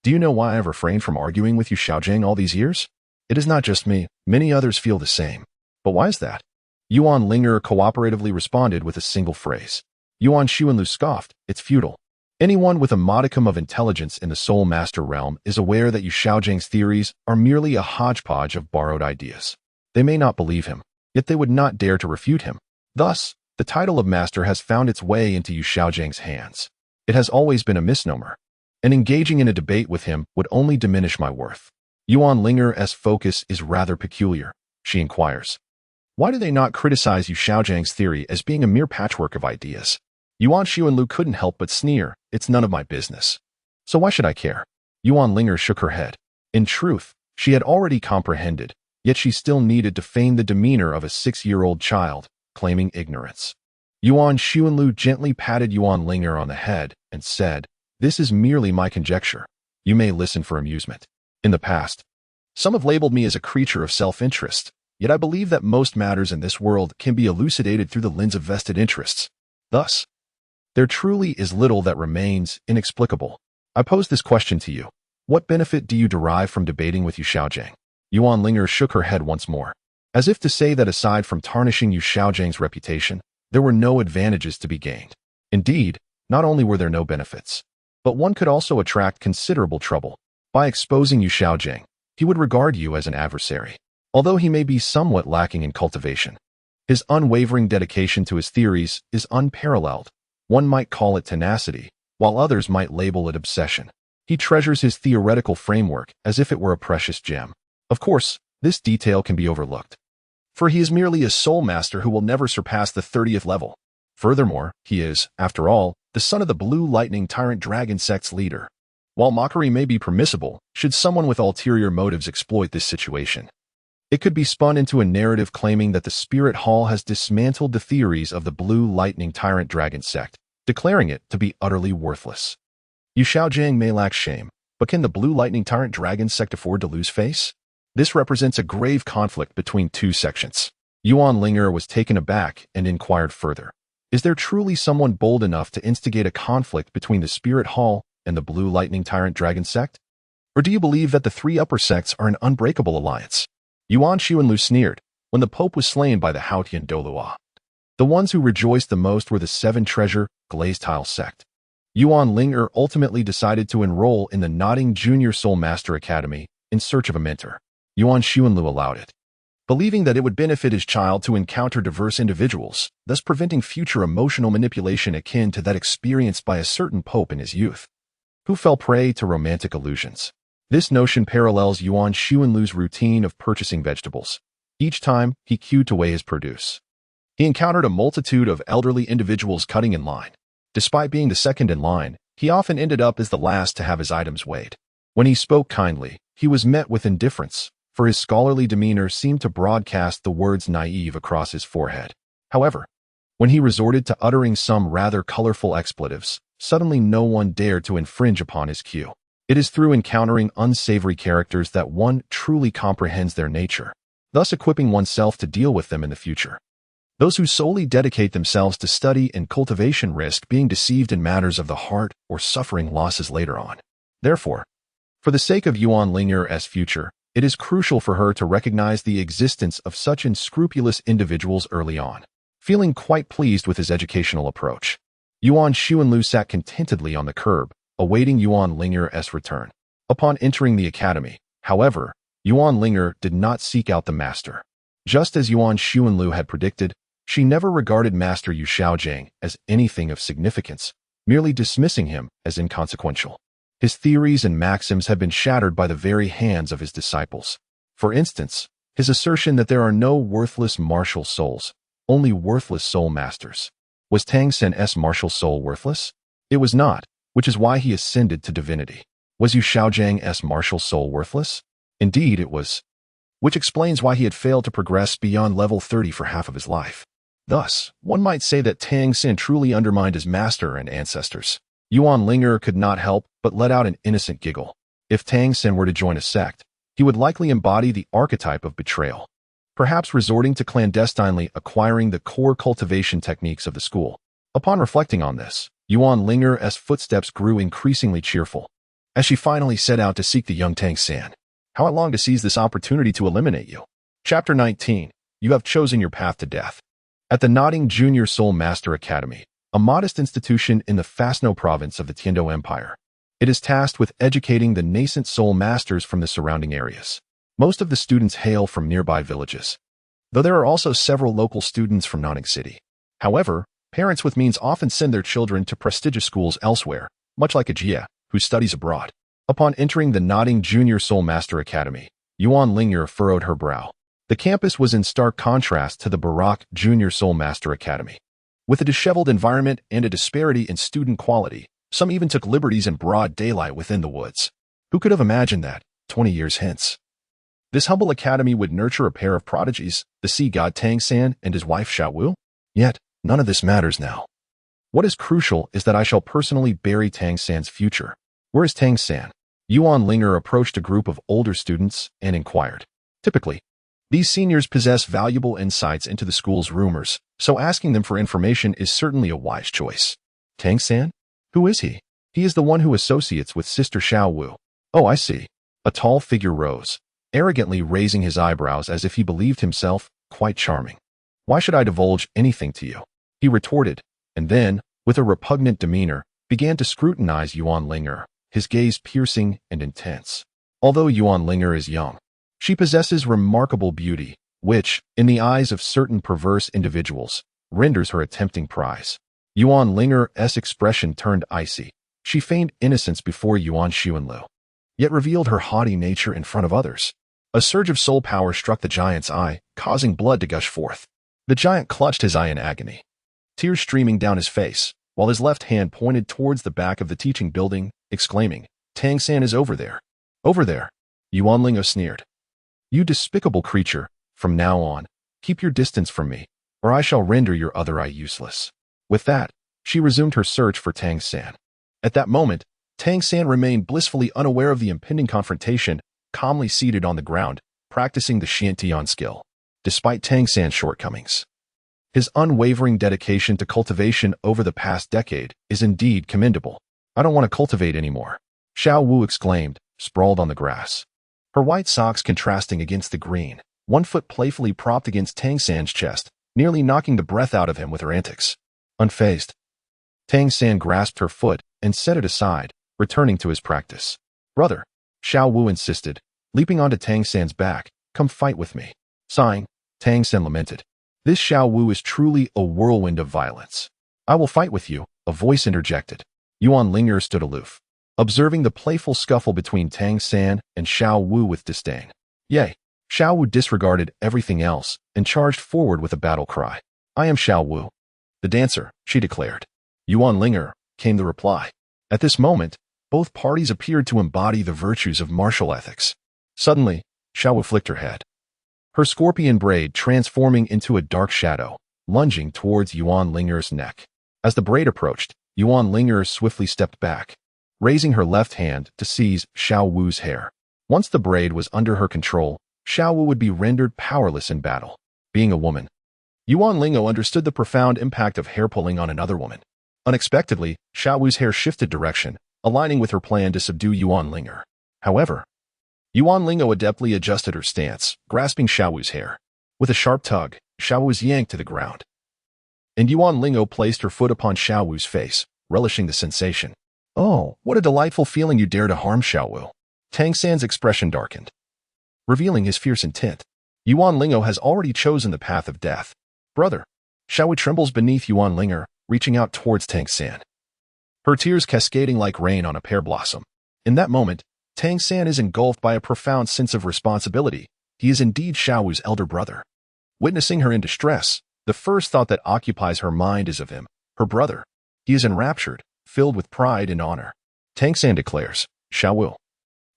Do you know why I have refrained from arguing with Yu Xiaojiang all these years? It is not just me, many others feel the same. But why is that? Yuan Ling'er cooperatively responded with a single phrase. Yuan Xuanlu scoffed, it's futile. Anyone with a modicum of intelligence in the Soul Master realm is aware that Yu Xiaojiang's theories are merely a hodgepodge of borrowed ideas. They may not believe him, yet they would not dare to refute him. Thus, the title of Master has found its way into Yu Xiaojiang's hands. It has always been a misnomer, and engaging in a debate with him would only diminish my worth. Yuan Ling'er's focus is rather peculiar, she inquires. Why do they not criticize Yu Xiaojiang's theory as being a mere patchwork of ideas? Yuan Xuanlu couldn't help but sneer, it's none of my business. So why should I care? Yuan Ling'er shook her head. In truth, she had already comprehended, yet she still needed to feign the demeanor of a 6-year-old child, claiming ignorance. Yuan Xuanlu gently patted Yuan Ling'er on the head and said, This is merely my conjecture. You may listen for amusement. In the past, some have labeled me as a creature of self-interest, yet I believe that most matters in this world can be elucidated through the lens of vested interests. Thus, there truly is little that remains inexplicable. I pose this question to you. What benefit do you derive from debating with Yu Xiaojing? Yuan Ling'er shook her head once more, as if to say that aside from tarnishing Yu Xiaojing's reputation, there were no advantages to be gained. Indeed, not only were there no benefits, but one could also attract considerable trouble. By exposing Yu Xiaojing, he would regard you as an adversary. Although he may be somewhat lacking in cultivation, his unwavering dedication to his theories is unparalleled. One might call it tenacity, while others might label it obsession. He treasures his theoretical framework as if it were a precious gem. Of course, this detail can be overlooked, for he is merely a soul master who will never surpass the 30th level. Furthermore, he is, after all, the son of the Blue Lightning Tyrant Dragon Sect's leader. While mockery may be permissible, should someone with ulterior motives exploit this situation, it could be spun into a narrative claiming that the Spirit Hall has dismantled the theories of the Blue Lightning Tyrant Dragon Sect, declaring it to be utterly worthless. Yu Xiaojing may lack shame, but can the Blue Lightning Tyrant Dragon Sect afford to lose face? This represents a grave conflict between two sections. Yuan Ling'er was taken aback and inquired further. Is there truly someone bold enough to instigate a conflict between the Spirit Hall and the Blue Lightning Tyrant Dragon Sect? Or do you believe that the three upper sects are an unbreakable alliance? Yuan Xuanlu sneered when the Pope was slain by the Haotian Douluo. The ones who rejoiced the most were the Seven Treasure Glazed Tile sect. Yuan Ling'er ultimately decided to enroll in the Nodding Junior Soul Master Academy in search of a mentor. Yuan Xuanlu allowed it, believing that it would benefit his child to encounter diverse individuals, thus preventing future emotional manipulation akin to that experienced by a certain pope in his youth, who fell prey to romantic illusions. This notion parallels Yuan Xuanlu's routine of purchasing vegetables. Each time, he queued to weigh his produce. He encountered a multitude of elderly individuals cutting in line. Despite being the second in line, he often ended up as the last to have his items weighed. When he spoke kindly, he was met with indifference, for his scholarly demeanor seemed to broadcast the words naive across his forehead. However, when he resorted to uttering some rather colorful expletives, suddenly no one dared to infringe upon his cue. It is through encountering unsavory characters that one truly comprehends their nature, thus equipping oneself to deal with them in the future. Those who solely dedicate themselves to study and cultivation risk being deceived in matters of the heart or suffering losses later on. Therefore, for the sake of Yuan Ling'er's future, it is crucial for her to recognize the existence of such unscrupulous individuals early on. Feeling quite pleased with his educational approach, Yuan Xuanlu sat contentedly on the curb, awaiting Yuan Ling'er's return. Upon entering the academy, however, Yuan Ling'er did not seek out the master. Just as Yuan Xuanlu had predicted, she never regarded Master Yu Xiaojing as anything of significance, merely dismissing him as inconsequential. His theories and maxims had been shattered by the very hands of his disciples. For instance, his assertion that there are no worthless martial souls, only worthless soul masters. Was Tang San's martial soul worthless? It was not, which is why he ascended to divinity. Was Yu Xiaojing's martial soul worthless? Indeed it was, which explains why he had failed to progress beyond level 30 for half of his life. Thus, one might say that Tang San truly undermined his master and ancestors. Yuan Ling'er could not help but let out an innocent giggle. If Tang San were to join a sect, he would likely embody the archetype of betrayal, perhaps resorting to clandestinely acquiring the core cultivation techniques of the school. Upon reflecting on this, Yuan Ling'er's footsteps grew increasingly cheerful, as she finally set out to seek the young Tang San. How I long to seize this opportunity to eliminate you. Chapter 19. You have chosen your path to death. At the Nodding Junior Soul Master Academy, a modest institution in the Fastno province of the Tiando Empire, it is tasked with educating the nascent soul masters from the surrounding areas. Most of the students hail from nearby villages, though there are also several local students from Nodding City. However, parents with means often send their children to prestigious schools elsewhere, much like Ajia, who studies abroad. Upon entering the Nodding Junior Soul Master Academy, Yuan Ling'er furrowed her brow. The campus was in stark contrast to the Baroque Junior Soul Master Academy. With a disheveled environment and a disparity in student quality, some even took liberties in broad daylight within the woods. Who could have imagined that, 20 years hence, this humble academy would nurture a pair of prodigies, the sea god Tang San and his wife Xiaowu? Yet, none of this matters now. What is crucial is that I shall personally bury Tang San's future. Where is Tang San? Yuan Ling'er approached a group of older students and inquired. Typically, these seniors possess valuable insights into the school's rumors, so asking them for information is certainly a wise choice. Tang San? Who is he? He is the one who associates with Sister Xiaowu. Oh, I see. A tall figure rose, arrogantly raising his eyebrows as if he believed himself quite charming. Why should I divulge anything to you? He retorted, and then, with a repugnant demeanor, began to scrutinize Yuan Ling'er, his gaze piercing and intense. Although Yuan Ling'er is young, she possesses remarkable beauty, which, in the eyes of certain perverse individuals, renders her a tempting prize. Yuan Ling'er's expression turned icy. She feigned innocence before Yuan Xuanlu, yet revealed her haughty nature in front of others. A surge of soul power struck the giant's eye, causing blood to gush forth. The giant clutched his eye in agony, tears streaming down his face, while his left hand pointed towards the back of the teaching building, exclaiming, "Tang San is over there." Over there, Yuan Ling'er sneered. You despicable creature, from now on, keep your distance from me, or I shall render your other eye useless. With that, she resumed her search for Tang San. At that moment, Tang San remained blissfully unaware of the impending confrontation, calmly seated on the ground, practicing the Xiantian skill. Despite Tang San's shortcomings, his unwavering dedication to cultivation over the past decade is indeed commendable. I don't want to cultivate anymore, Xiao Wu exclaimed, sprawled on the grass. Her white socks contrasting against the green, one foot playfully propped against Tang San's chest, nearly knocking the breath out of him with her antics. Unfazed, Tang San grasped her foot and set it aside, returning to his practice. Brother, Xiao Wu insisted, leaping onto Tang San's back, come fight with me. Sighing, Tang San lamented. This Xiao Wu is truly a whirlwind of violence. I will fight with you, a voice interjected. Yuan Ling'er stood aloof, observing the playful scuffle between Tang San and Xiao Wu with disdain. Yay! Xiao Wu disregarded everything else and charged forward with a battle cry. I am Xiao Wu, the dancer, she declared. Yuan Ling'er, came the reply. At this moment, both parties appeared to embody the virtues of martial ethics. Suddenly, Xiao Wu flicked her head, her scorpion braid transforming into a dark shadow, lunging towards Yuan Ling'er's neck. As the braid approached, Yuan Ling'er swiftly stepped back, raising her left hand to seize Xiao Wu's hair. Once the braid was under her control, Xiao Wu would be rendered powerless in battle. Being a woman, Yuan Ling'er understood the profound impact of hair pulling on another woman. Unexpectedly, Xiao Wu's hair shifted direction, aligning with her plan to subdue Yuan Ling'er. However, Yuan Ling'er adeptly adjusted her stance, grasping Xiao Wu's hair. With a sharp tug, Xiao Wu was yanked to the ground, and Yuan Ling'er placed her foot upon Xiao Wu's face, relishing the sensation. Oh, what a delightful feeling you dare to harm Xiao Wu. Tang San's expression darkened, revealing his fierce intent. Yuan Ling'er has already chosen the path of death. Brother, Xiao Wu trembles beneath Yuan Ling'er, reaching out towards Tang San, her tears cascading like rain on a pear blossom. In that moment, Tang San is engulfed by a profound sense of responsibility. He is indeed Xiao Wu's elder brother. Witnessing her in distress, the first thought that occupies her mind is of him, her brother. He is enraptured, filled with pride and honor. Tang San declares, Xiao Wu,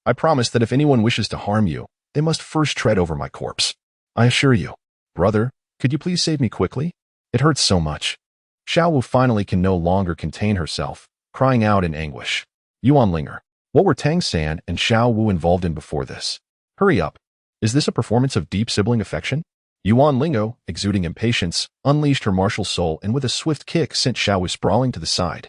I promise that if anyone wishes to harm you, they must first tread over my corpse. I assure you, brother, could you please save me quickly? It hurts so much. Xiao Wu finally can no longer contain herself, crying out in anguish. Yuan Ling'er, what were Tang San and Xiao Wu involved in before this? Hurry up. Is this a performance of deep sibling affection? Yuan Ling'er, exuding impatience, unleashed her martial soul and with a swift kick sent Xiao Wu sprawling to the side.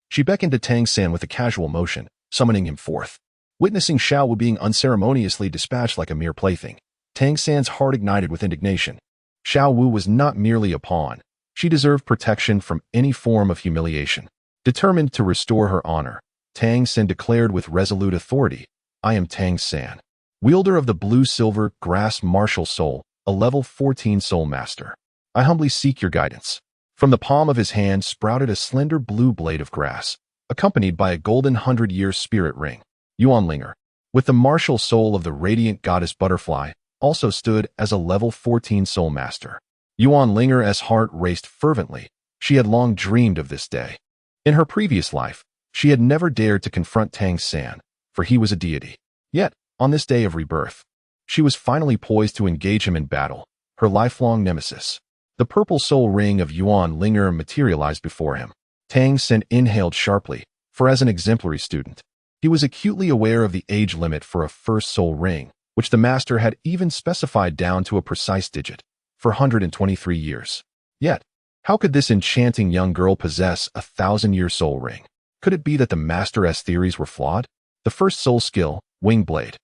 She beckoned to Tang San with a casual motion, summoning him forth. Witnessing Xiao Wu being unceremoniously dispatched like a mere plaything, Tang San's heart ignited with indignation. Xiao Wu was not merely a pawn. She deserved protection from any form of humiliation. Determined to restore her honor, Tang San declared with resolute authority, I am Tang San, wielder of the blue-silver grass martial soul, a level 14 soul master. I humbly seek your guidance. From the palm of his hand sprouted a slender blue blade of grass, accompanied by a golden 100-year spirit ring. Yuan Ling'er, with the martial soul of the radiant goddess butterfly, also stood as a level 14 soul master. Yuan Ling'er's heart raced fervently. She had long dreamed of this day. In her previous life, she had never dared to confront Tang San, for he was a deity. Yet, on this day of rebirth, she was finally poised to engage him in battle, her lifelong nemesis. The purple soul ring of Yuan Ling'er materialized before him. Tang San inhaled sharply, for as an exemplary student, he was acutely aware of the age limit for a first soul ring, which the master had even specified down to a precise digit, for 123 years. Yet, how could this enchanting young girl possess a 1,000-year soul ring? Could it be that the master's theories were flawed? The first soul skill, Wing Blade.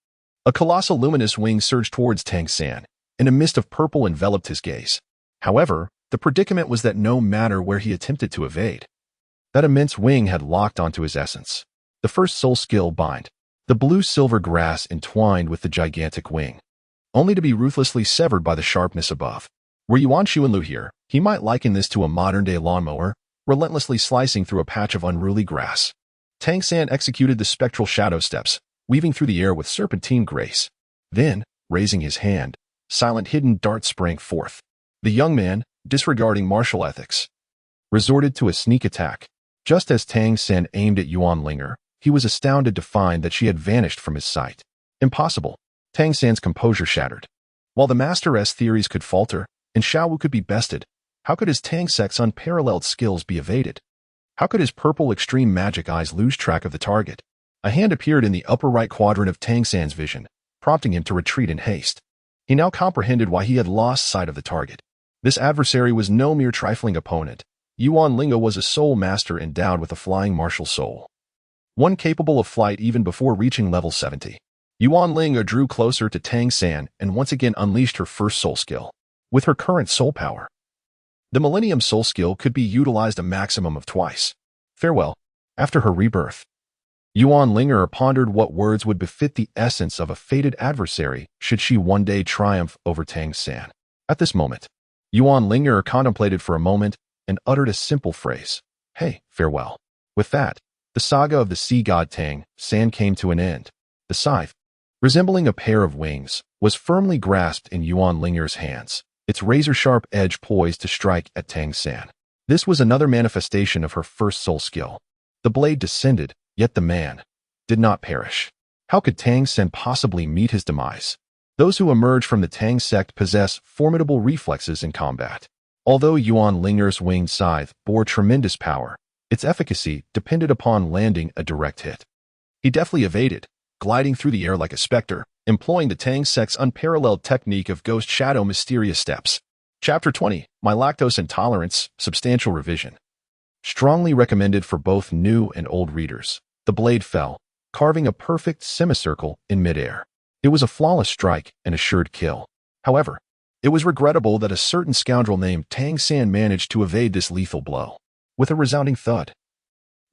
A colossal luminous wing surged towards Tang San, and a mist of purple enveloped his gaze. However, the predicament was that no matter where he attempted to evade, that immense wing had locked onto his essence. The first soul skill, Bind. The blue-silver grass entwined with the gigantic wing, only to be ruthlessly severed by the sharpness above. Were Yuan Ling'er, he might liken this to a modern-day lawnmower, relentlessly slicing through a patch of unruly grass. Tang San executed the spectral shadow steps, weaving through the air with serpentine grace. Then, raising his hand, silent hidden darts sprang forth. The young man, disregarding martial ethics, resorted to a sneak attack. Just as Tang San aimed at Yuan Ling'er, he was astounded to find that she had vanished from his sight. Impossible. Tang San's composure shattered. While the Master's theories could falter, and Xiao Wu could be bested, how could his Tang Sek's unparalleled skills be evaded? How could his purple extreme magic eyes lose track of the target? A hand appeared in the upper right quadrant of Tang San's vision, prompting him to retreat in haste. He now comprehended why he had lost sight of the target. This adversary was no mere trifling opponent. Yuan Ling'er was a soul master endowed with a flying martial soul, one capable of flight even before reaching level 70. Yuan Ling'er drew closer to Tang San and once again unleashed her first soul skill. With her current soul power, the Millennium Soul skill could be utilized a maximum of twice. Farewell. After her rebirth, Yuan Ling'er pondered what words would befit the essence of a fated adversary should she one day triumph over Tang San. At this moment, Yuan Ling'er contemplated for a moment and uttered a simple phrase. Hey, farewell. With that, the saga of the sea god Tang San came to an end. The scythe, resembling a pair of wings, was firmly grasped in Yuan Ling'er's hands, its razor-sharp edge poised to strike at Tang San. This was another manifestation of her first soul skill. The blade descended, yet the man did not perish. How could Tang San possibly meet his demise? Those who emerge from the Tang sect possess formidable reflexes in combat. Although Yuan Ling'er's winged scythe bore tremendous power, its efficacy depended upon landing a direct hit. He deftly evaded, gliding through the air like a specter, employing the Tang sect's unparalleled technique of ghost shadow mysterious steps. Chapter 20, My Lactose Intolerance, Substantial Revision. Strongly recommended for both new and old readers. The blade fell, carving a perfect semicircle in midair. It was a flawless strike, an assured kill. However, it was regrettable that a certain scoundrel named Tang San managed to evade this lethal blow. With a resounding thud,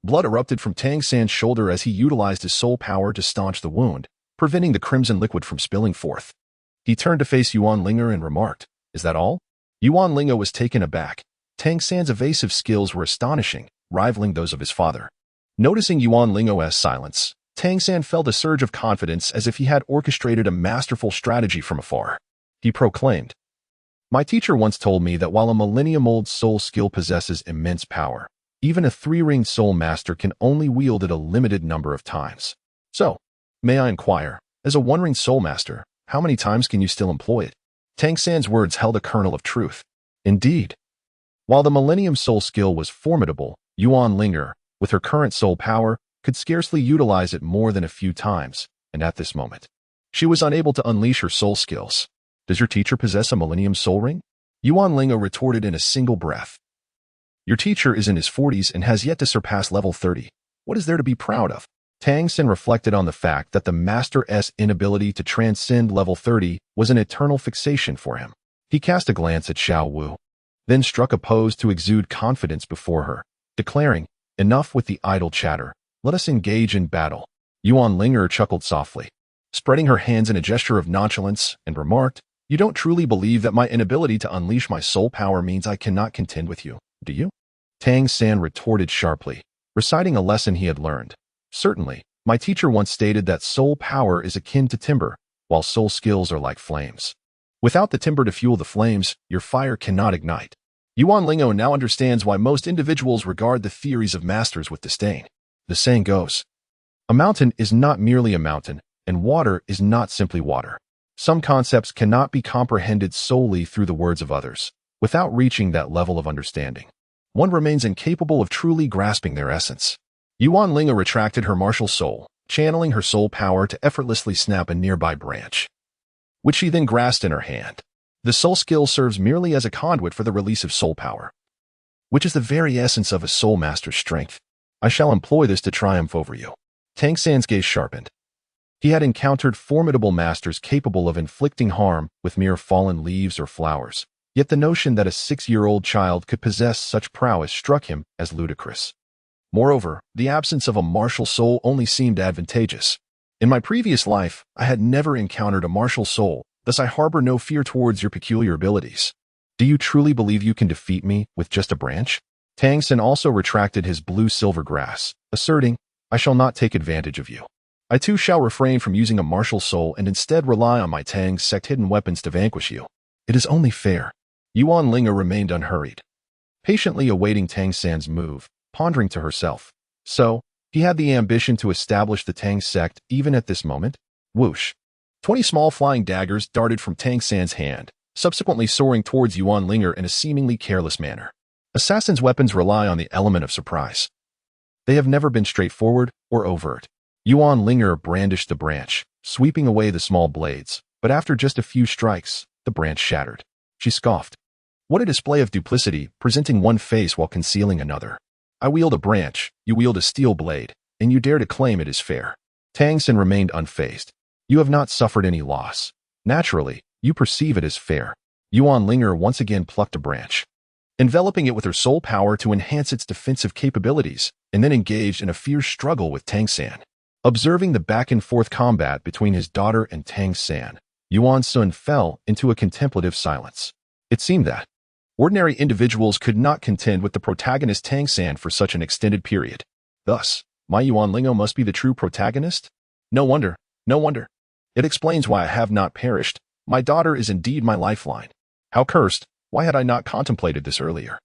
blood erupted from Tang San's shoulder as he utilized his soul power to staunch the wound, preventing the crimson liquid from spilling forth. He turned to face Yuan Ling'er and remarked, "Is that all?" Yuan Ling'er was taken aback. Tang San's evasive skills were astonishing, rivaling those of his father. Noticing Yuan Ling'er's silence, Tang San felt a surge of confidence as if he had orchestrated a masterful strategy from afar. He proclaimed, "My teacher once told me that while a millennium-old soul skill possesses immense power, even a three-ringed soul master can only wield it a limited number of times. So, may I inquire, as a one-ringed soul master, how many times can you still employ it?" Tang San's words held a kernel of truth. Indeed, while the Millennium Soul skill was formidable, Yuan Ling'er, with her current soul power, could scarcely utilize it more than a few times, and at this moment, she was unable to unleash her soul skills. "Does your teacher possess a Millennium Soul Ring?" Yuan Ling'er retorted in a single breath. "Your teacher is in his 40s and has yet to surpass level 30. What is there to be proud of?" Tang San reflected on the fact that the Master's inability to transcend level 30 was an eternal fixation for him. He cast a glance at Xiao Wu, then struck a pose to exude confidence before her, declaring, "Enough with the idle chatter. Let us engage in battle." Yuan Ling'er chuckled softly, spreading her hands in a gesture of nonchalance, and remarked, "You don't truly believe that my inability to unleash my soul power means I cannot contend with you, do you?" Tang San retorted sharply, reciting a lesson he had learned. "Certainly, my teacher once stated that soul power is akin to timber, while soul skills are like flames. Without the timber to fuel the flames, your fire cannot ignite." Yuan Ling'er now understands why most individuals regard the theories of masters with disdain. The saying goes, "A mountain is not merely a mountain, and water is not simply water." Some concepts cannot be comprehended solely through the words of others. Without reaching that level of understanding, one remains incapable of truly grasping their essence. Yuan Ling'er retracted her martial soul, channeling her soul power to effortlessly snap a nearby branch, which she then grasped in her hand. The soul skill serves merely as a conduit for the release of soul power, which is the very essence of a soul master's strength. "I shall employ this to triumph over you." Tang San's gaze sharpened. He had encountered formidable masters capable of inflicting harm with mere fallen leaves or flowers, yet the notion that a 6-year-old child could possess such prowess struck him as ludicrous. Moreover, the absence of a martial soul only seemed advantageous. In my previous life, I had never encountered a martial soul, thus I harbor no fear towards your peculiar abilities. Do you truly believe you can defeat me with just a branch? Tang San also retracted his blue-silver grass, asserting, I shall not take advantage of you. I too shall refrain from using a martial soul and instead rely on my Tang's sect hidden weapons to vanquish you. It is only fair. Yuan Ling'er remained unhurried, patiently awaiting Tang San's move, pondering to herself. So, he had the ambition to establish the Tang sect even at this moment? Whoosh. 20 small flying daggers darted from Tang San's hand, subsequently soaring towards Yuan Ling'er in a seemingly careless manner. Assassins' weapons rely on the element of surprise. They have never been straightforward or overt. Yuan Ling'er brandished the branch, sweeping away the small blades, but after just a few strikes, the branch shattered. She scoffed. What a display of duplicity, presenting one face while concealing another. I wield a branch, you wield a steel blade, and you dare to claim it is fair. Tang San remained unfazed. You have not suffered any loss. Naturally, you perceive it as fair. Yuan Ling'er once again plucked a branch, enveloping it with her soul power to enhance its defensive capabilities, and then engaged in a fierce struggle with Tang San. Observing the back-and-forth combat between his daughter and Tang San, Yuan Sun fell into a contemplative silence. It seemed that ordinary individuals could not contend with the protagonist Tang San for such an extended period. Thus, my Yuan Ling'er must be the true protagonist? No wonder, no wonder. It explains why I have not perished. My daughter is indeed my lifeline. How cursed, why had I not contemplated this earlier?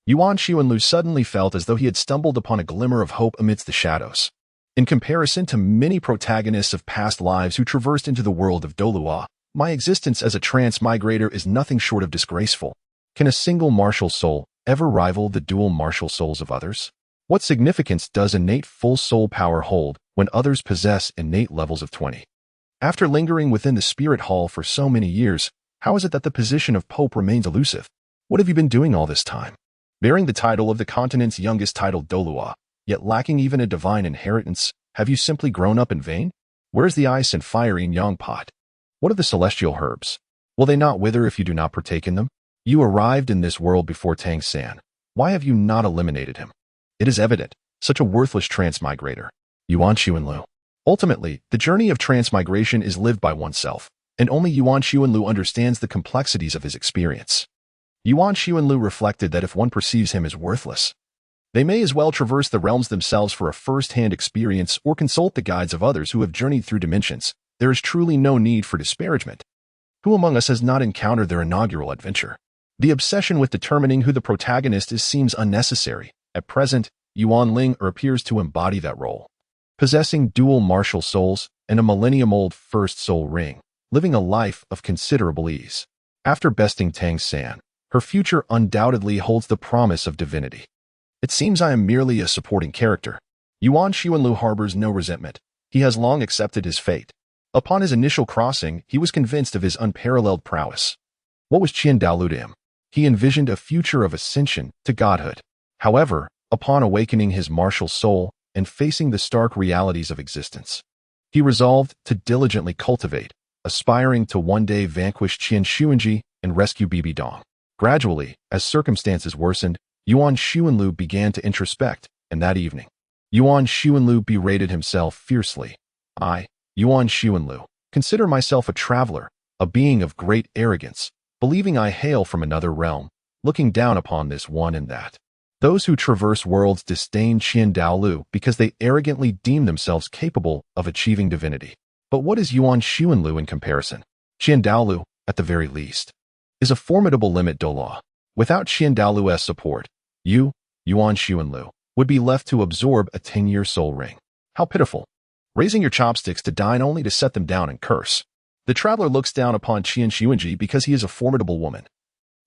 Yuan Xuanlu suddenly felt as though he had stumbled upon a glimmer of hope amidst the shadows. In comparison to many protagonists of past lives who traversed into the world of Douluo, my existence as a transmigrator is nothing short of disgraceful. Can a single martial soul ever rival the dual martial souls of others? What significance does innate full soul power hold when others possess innate levels of 20? After lingering within the spirit hall for so many years, how is it that the position of Pope remains elusive? What have you been doing all this time? Bearing the title of the continent's youngest titled Douluo, yet lacking even a divine inheritance, have you simply grown up in vain? Where is the ice and fire in Yang pot? What of the celestial herbs? Will they not wither if you do not partake in them? You arrived in this world before Tang San. Why have you not eliminated him? It is evident, such a worthless transmigrator. Yuan Xuanlu. Ultimately, the journey of transmigration is lived by oneself, and only Yuan Xuanlu understands the complexities of his experience. Yuan Xuanlu reflected that if one perceives him as worthless, they may as well traverse the realms themselves for a first-hand experience or consult the guides of others who have journeyed through dimensions. There is truly no need for disparagement. Who among us has not encountered their inaugural adventure? The obsession with determining who the protagonist is seems unnecessary. At present, Yuan Ling'er appears to embody that role. Possessing dual martial souls and a millennium-old first soul ring, living a life of considerable ease. After besting Tang San, her future undoubtedly holds the promise of divinity. It seems I am merely a supporting character. Yuan Xuanlu harbors no resentment. He has long accepted his fate. Upon his initial crossing, he was convinced of his unparalleled prowess. What was Qian Daolu to him? He envisioned a future of ascension to godhood. However, upon awakening his martial soul and facing the stark realities of existence, he resolved to diligently cultivate, aspiring to one day vanquish Qian Xuanji and rescue Bibi Dong. Gradually, as circumstances worsened, Yuan Xuanlu began to introspect, and that evening, Yuan Xuanlu berated himself fiercely. I, Yuan Xuanlu, consider myself a traveler, a being of great arrogance, believing I hail from another realm, looking down upon this one and that. Those who traverse worlds disdain Qian Daolu because they arrogantly deem themselves capable of achieving divinity. But what is Yuan Xuanlu in comparison? Qian Daolu, at the very least, is a formidable limit Douluo. Without Qian Daolu's support, you, Yuan Xuanlu, would be left to absorb a 10-year soul ring. How pitiful. Raising your chopsticks to dine only to set them down and curse. The traveler looks down upon Qian Xuanji because he is a formidable woman.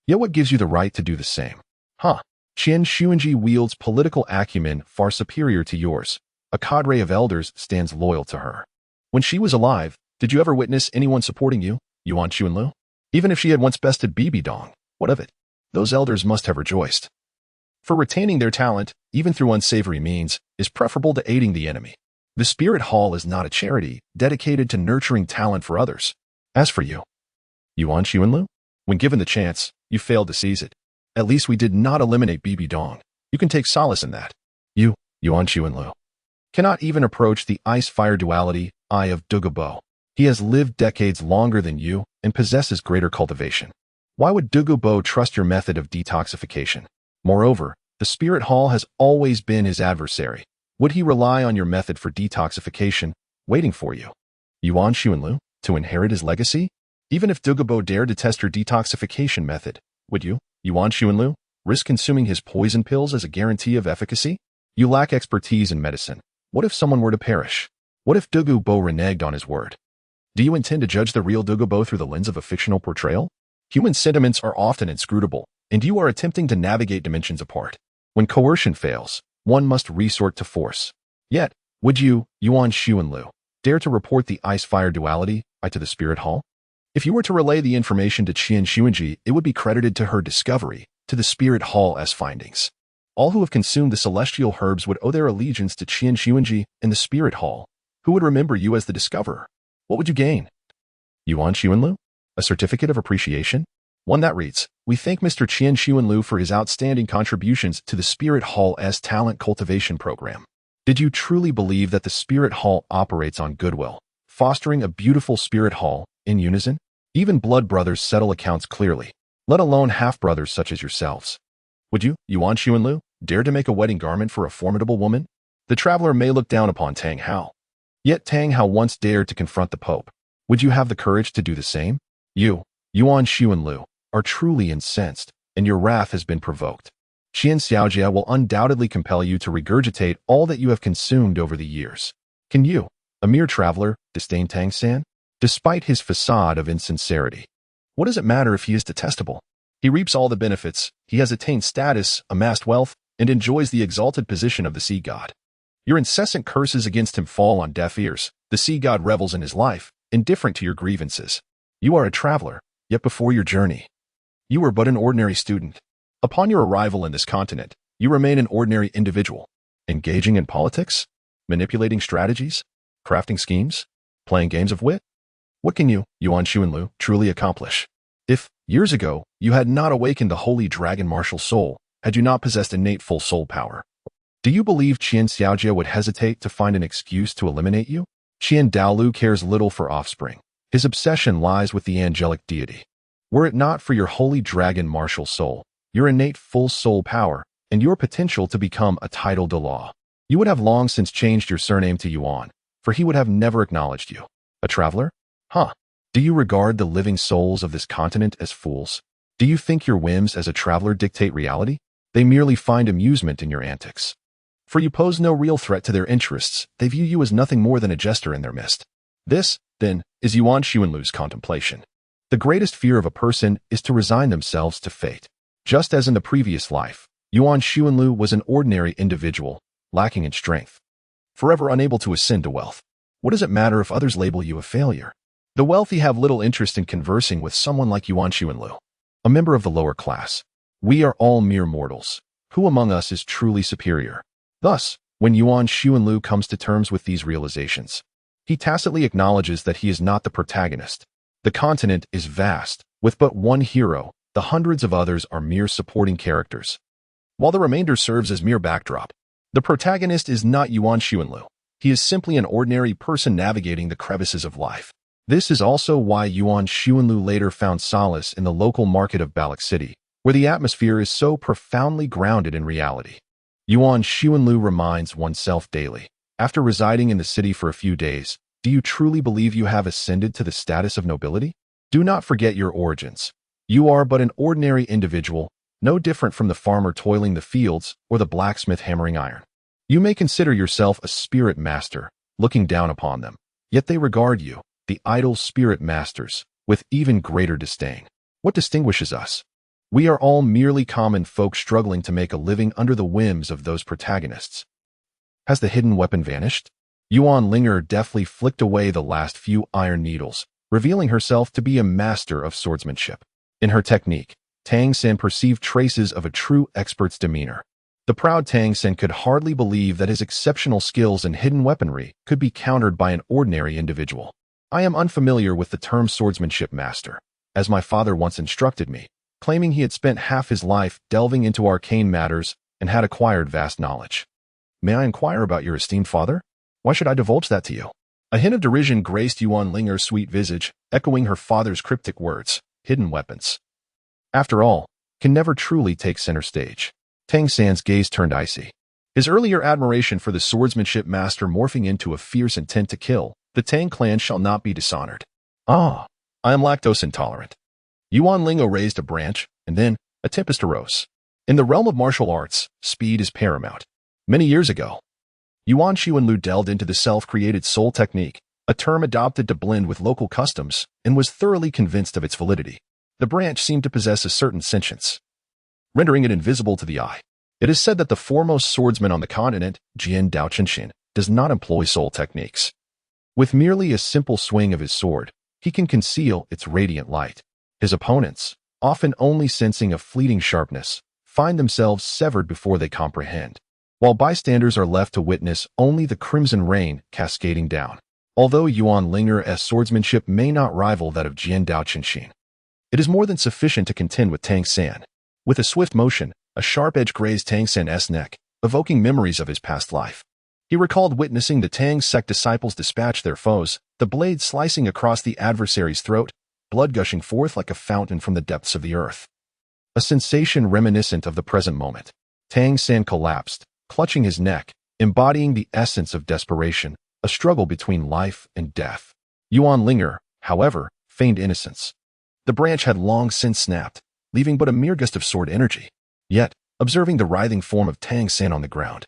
Yet what gives you the right to do the same? Qian Xuanji wields political acumen far superior to yours. A cadre of elders stands loyal to her. When she was alive, did you ever witness anyone supporting you, Yuan Xuanlu? Even if she had once bested Bibi Dong, what of it? Those elders must have rejoiced. For retaining their talent, even through unsavory means, is preferable to aiding the enemy. The Spirit Hall is not a charity dedicated to nurturing talent for others. As for you, Yuan Xuanlu, when given the chance, you failed to seize it. At least we did not eliminate Bibi Dong. You can take solace in that. You, Yuan Xuanlu, cannot even approach the ice-fire duality, Eye of Douluo. He has lived decades longer than you and possesses greater cultivation. Why would Douluo trust your method of detoxification? Moreover, the Spirit Hall has always been his adversary. Would he rely on your method for detoxification, waiting for you, Yuan Xuanlu, to inherit his legacy? Even if Douluo dared to test your detoxification method, would you, Yuan Xuanlu, risk consuming his poison pills as a guarantee of efficacy? You lack expertise in medicine. What if someone were to perish? What if Douluo reneged on his word? Do you intend to judge the real Douluo through the lens of a fictional portrayal? Human sentiments are often inscrutable, and you are attempting to navigate dimensions apart. When coercion fails, one must resort to force. Yet, would you, Yuan Xuanlu, dare to report the ice-fire duality to the Spirit Hall? If you were to relay the information to Qian Xuanji, it would be credited to her discovery, to the Spirit Hall as findings. All who have consumed the celestial herbs would owe their allegiance to Qian Xuanji and the Spirit Hall. Who would remember you as the discoverer? What would you gain? Yuan Xuanlu? A certificate of appreciation? One that reads, "We thank Mr. Qian Xuanlu for his outstanding contributions to the Spirit Hall's talent cultivation program." Did you truly believe that the Spirit Hall operates on goodwill, fostering a beautiful Spirit Hall in unison? Even blood brothers settle accounts clearly, let alone half-brothers such as yourselves. Would you, Yuan Xuanlu, dare to make a wedding garment for a formidable woman? The traveler may look down upon Tang Hao. Yet Tang Hao once dared to confront the Pope. Would you have the courage to do the same? You, Yuan Xuanlu, are truly incensed, and your wrath has been provoked. Qian Xiaojia will undoubtedly compel you to regurgitate all that you have consumed over the years. Can you, a mere traveler, disdain Tang San? Despite his facade of insincerity, what does it matter if he is detestable? He reaps all the benefits, he has attained status, amassed wealth, and enjoys the exalted position of the sea god. Your incessant curses against him fall on deaf ears. The sea god revels in his life, indifferent to your grievances. You are a traveler, yet before your journey, you were but an ordinary student. Upon your arrival in this continent, you remain an ordinary individual, engaging in politics, manipulating strategies, crafting schemes, playing games of wit. What can you, Yuan Xuanlu, truly accomplish? If, years ago, you had not awakened the holy dragon martial soul, had you not possessed innate full soul power, do you believe Qian Xiaojia would hesitate to find an excuse to eliminate you? Qian Douluo cares little for offspring. His obsession lies with the angelic deity. Were it not for your holy dragon martial soul, your innate full soul power, and your potential to become a title Douluo, you would have long since changed your surname to Yuan, for he would have never acknowledged you. A traveler? Huh? Do you regard the living souls of this continent as fools? Do you think your whims as a traveler dictate reality? They merely find amusement in your antics. For you pose no real threat to their interests, they view you as nothing more than a jester in their midst. This, then, is Yuan Xuanlu's contemplation. The greatest fear of a person is to resign themselves to fate. Just as in the previous life, Yuan Xuanlu was an ordinary individual, lacking in strength, forever unable to ascend to wealth. What does it matter if others label you a failure? The wealthy have little interest in conversing with someone like Yuan Xuanlu, a member of the lower class. We are all mere mortals. Who among us is truly superior? Thus, when Yuan Xuanlu comes to terms with these realizations, he tacitly acknowledges that he is not the protagonist. The continent is vast, with but one hero. The hundreds of others are mere supporting characters, while the remainder serves as mere backdrop. The protagonist is not Yuan Xuanlu. He is simply an ordinary person navigating the crevices of life. This is also why Yuan Xuanlu later found solace in the local market of Balak City, where the atmosphere is so profoundly grounded in reality. Yuan Xuanlu reminds oneself daily, after residing in the city for a few days, do you truly believe you have ascended to the status of nobility? Do not forget your origins. You are but an ordinary individual, no different from the farmer toiling the fields or the blacksmith hammering iron. You may consider yourself a spirit master, looking down upon them, yet they regard you, the idle spirit masters, with even greater disdain. What distinguishes us? We are all merely common folk struggling to make a living under the whims of those protagonists. Has the hidden weapon vanished? Yuan Ling'er deftly flicked away the last few iron needles, revealing herself to be a master of swordsmanship. In her technique, Tang San perceived traces of a true expert's demeanor. The proud Tang San could hardly believe that his exceptional skills and hidden weaponry could be countered by an ordinary individual. I am unfamiliar with the term swordsmanship master, as my father once instructed me, claiming he had spent half his life delving into arcane matters and had acquired vast knowledge. May I inquire about your esteemed father? Why should I divulge that to you? A hint of derision graced Yuan Ling'er's sweet visage, echoing her father's cryptic words, hidden weapons. After all, can never truly take center stage. Tang San's gaze turned icy. His earlier admiration for the swordsmanship master morphing into a fierce intent to kill, the Tang clan shall not be dishonored. Ah, I am lactose intolerant. Yuan Ling'er raised a branch, and then a tempest arose. In the realm of martial arts, speed is paramount. Many years ago, Yuan Xuanlu delved into the self-created soul technique, a term adopted to blend with local customs, and was thoroughly convinced of its validity. The branch seemed to possess a certain sentience, rendering it invisible to the eye. It is said that the foremost swordsman on the continent, Jian Daochenshin, does not employ soul techniques. With merely a simple swing of his sword, he can conceal its radiant light. His opponents, often only sensing a fleeting sharpness, find themselves severed before they comprehend, while bystanders are left to witness only the crimson rain cascading down. Although Yuan Ling'er's swordsmanship may not rival that of Jian Daochenshin, it is more than sufficient to contend with Tang San. With a swift motion, a sharp edge grazed Tang San's neck, evoking memories of his past life. He recalled witnessing the Tang sect disciples dispatch their foes, the blade slicing across the adversary's throat, blood gushing forth like a fountain from the depths of the earth. A sensation reminiscent of the present moment. Tang San collapsed, clutching his neck, embodying the essence of desperation, a struggle between life and death. Yuan Ling'er, however, feigned innocence. The branch had long since snapped, leaving but a mere gust of sword energy. Yet, observing the writhing form of Tang San on the ground,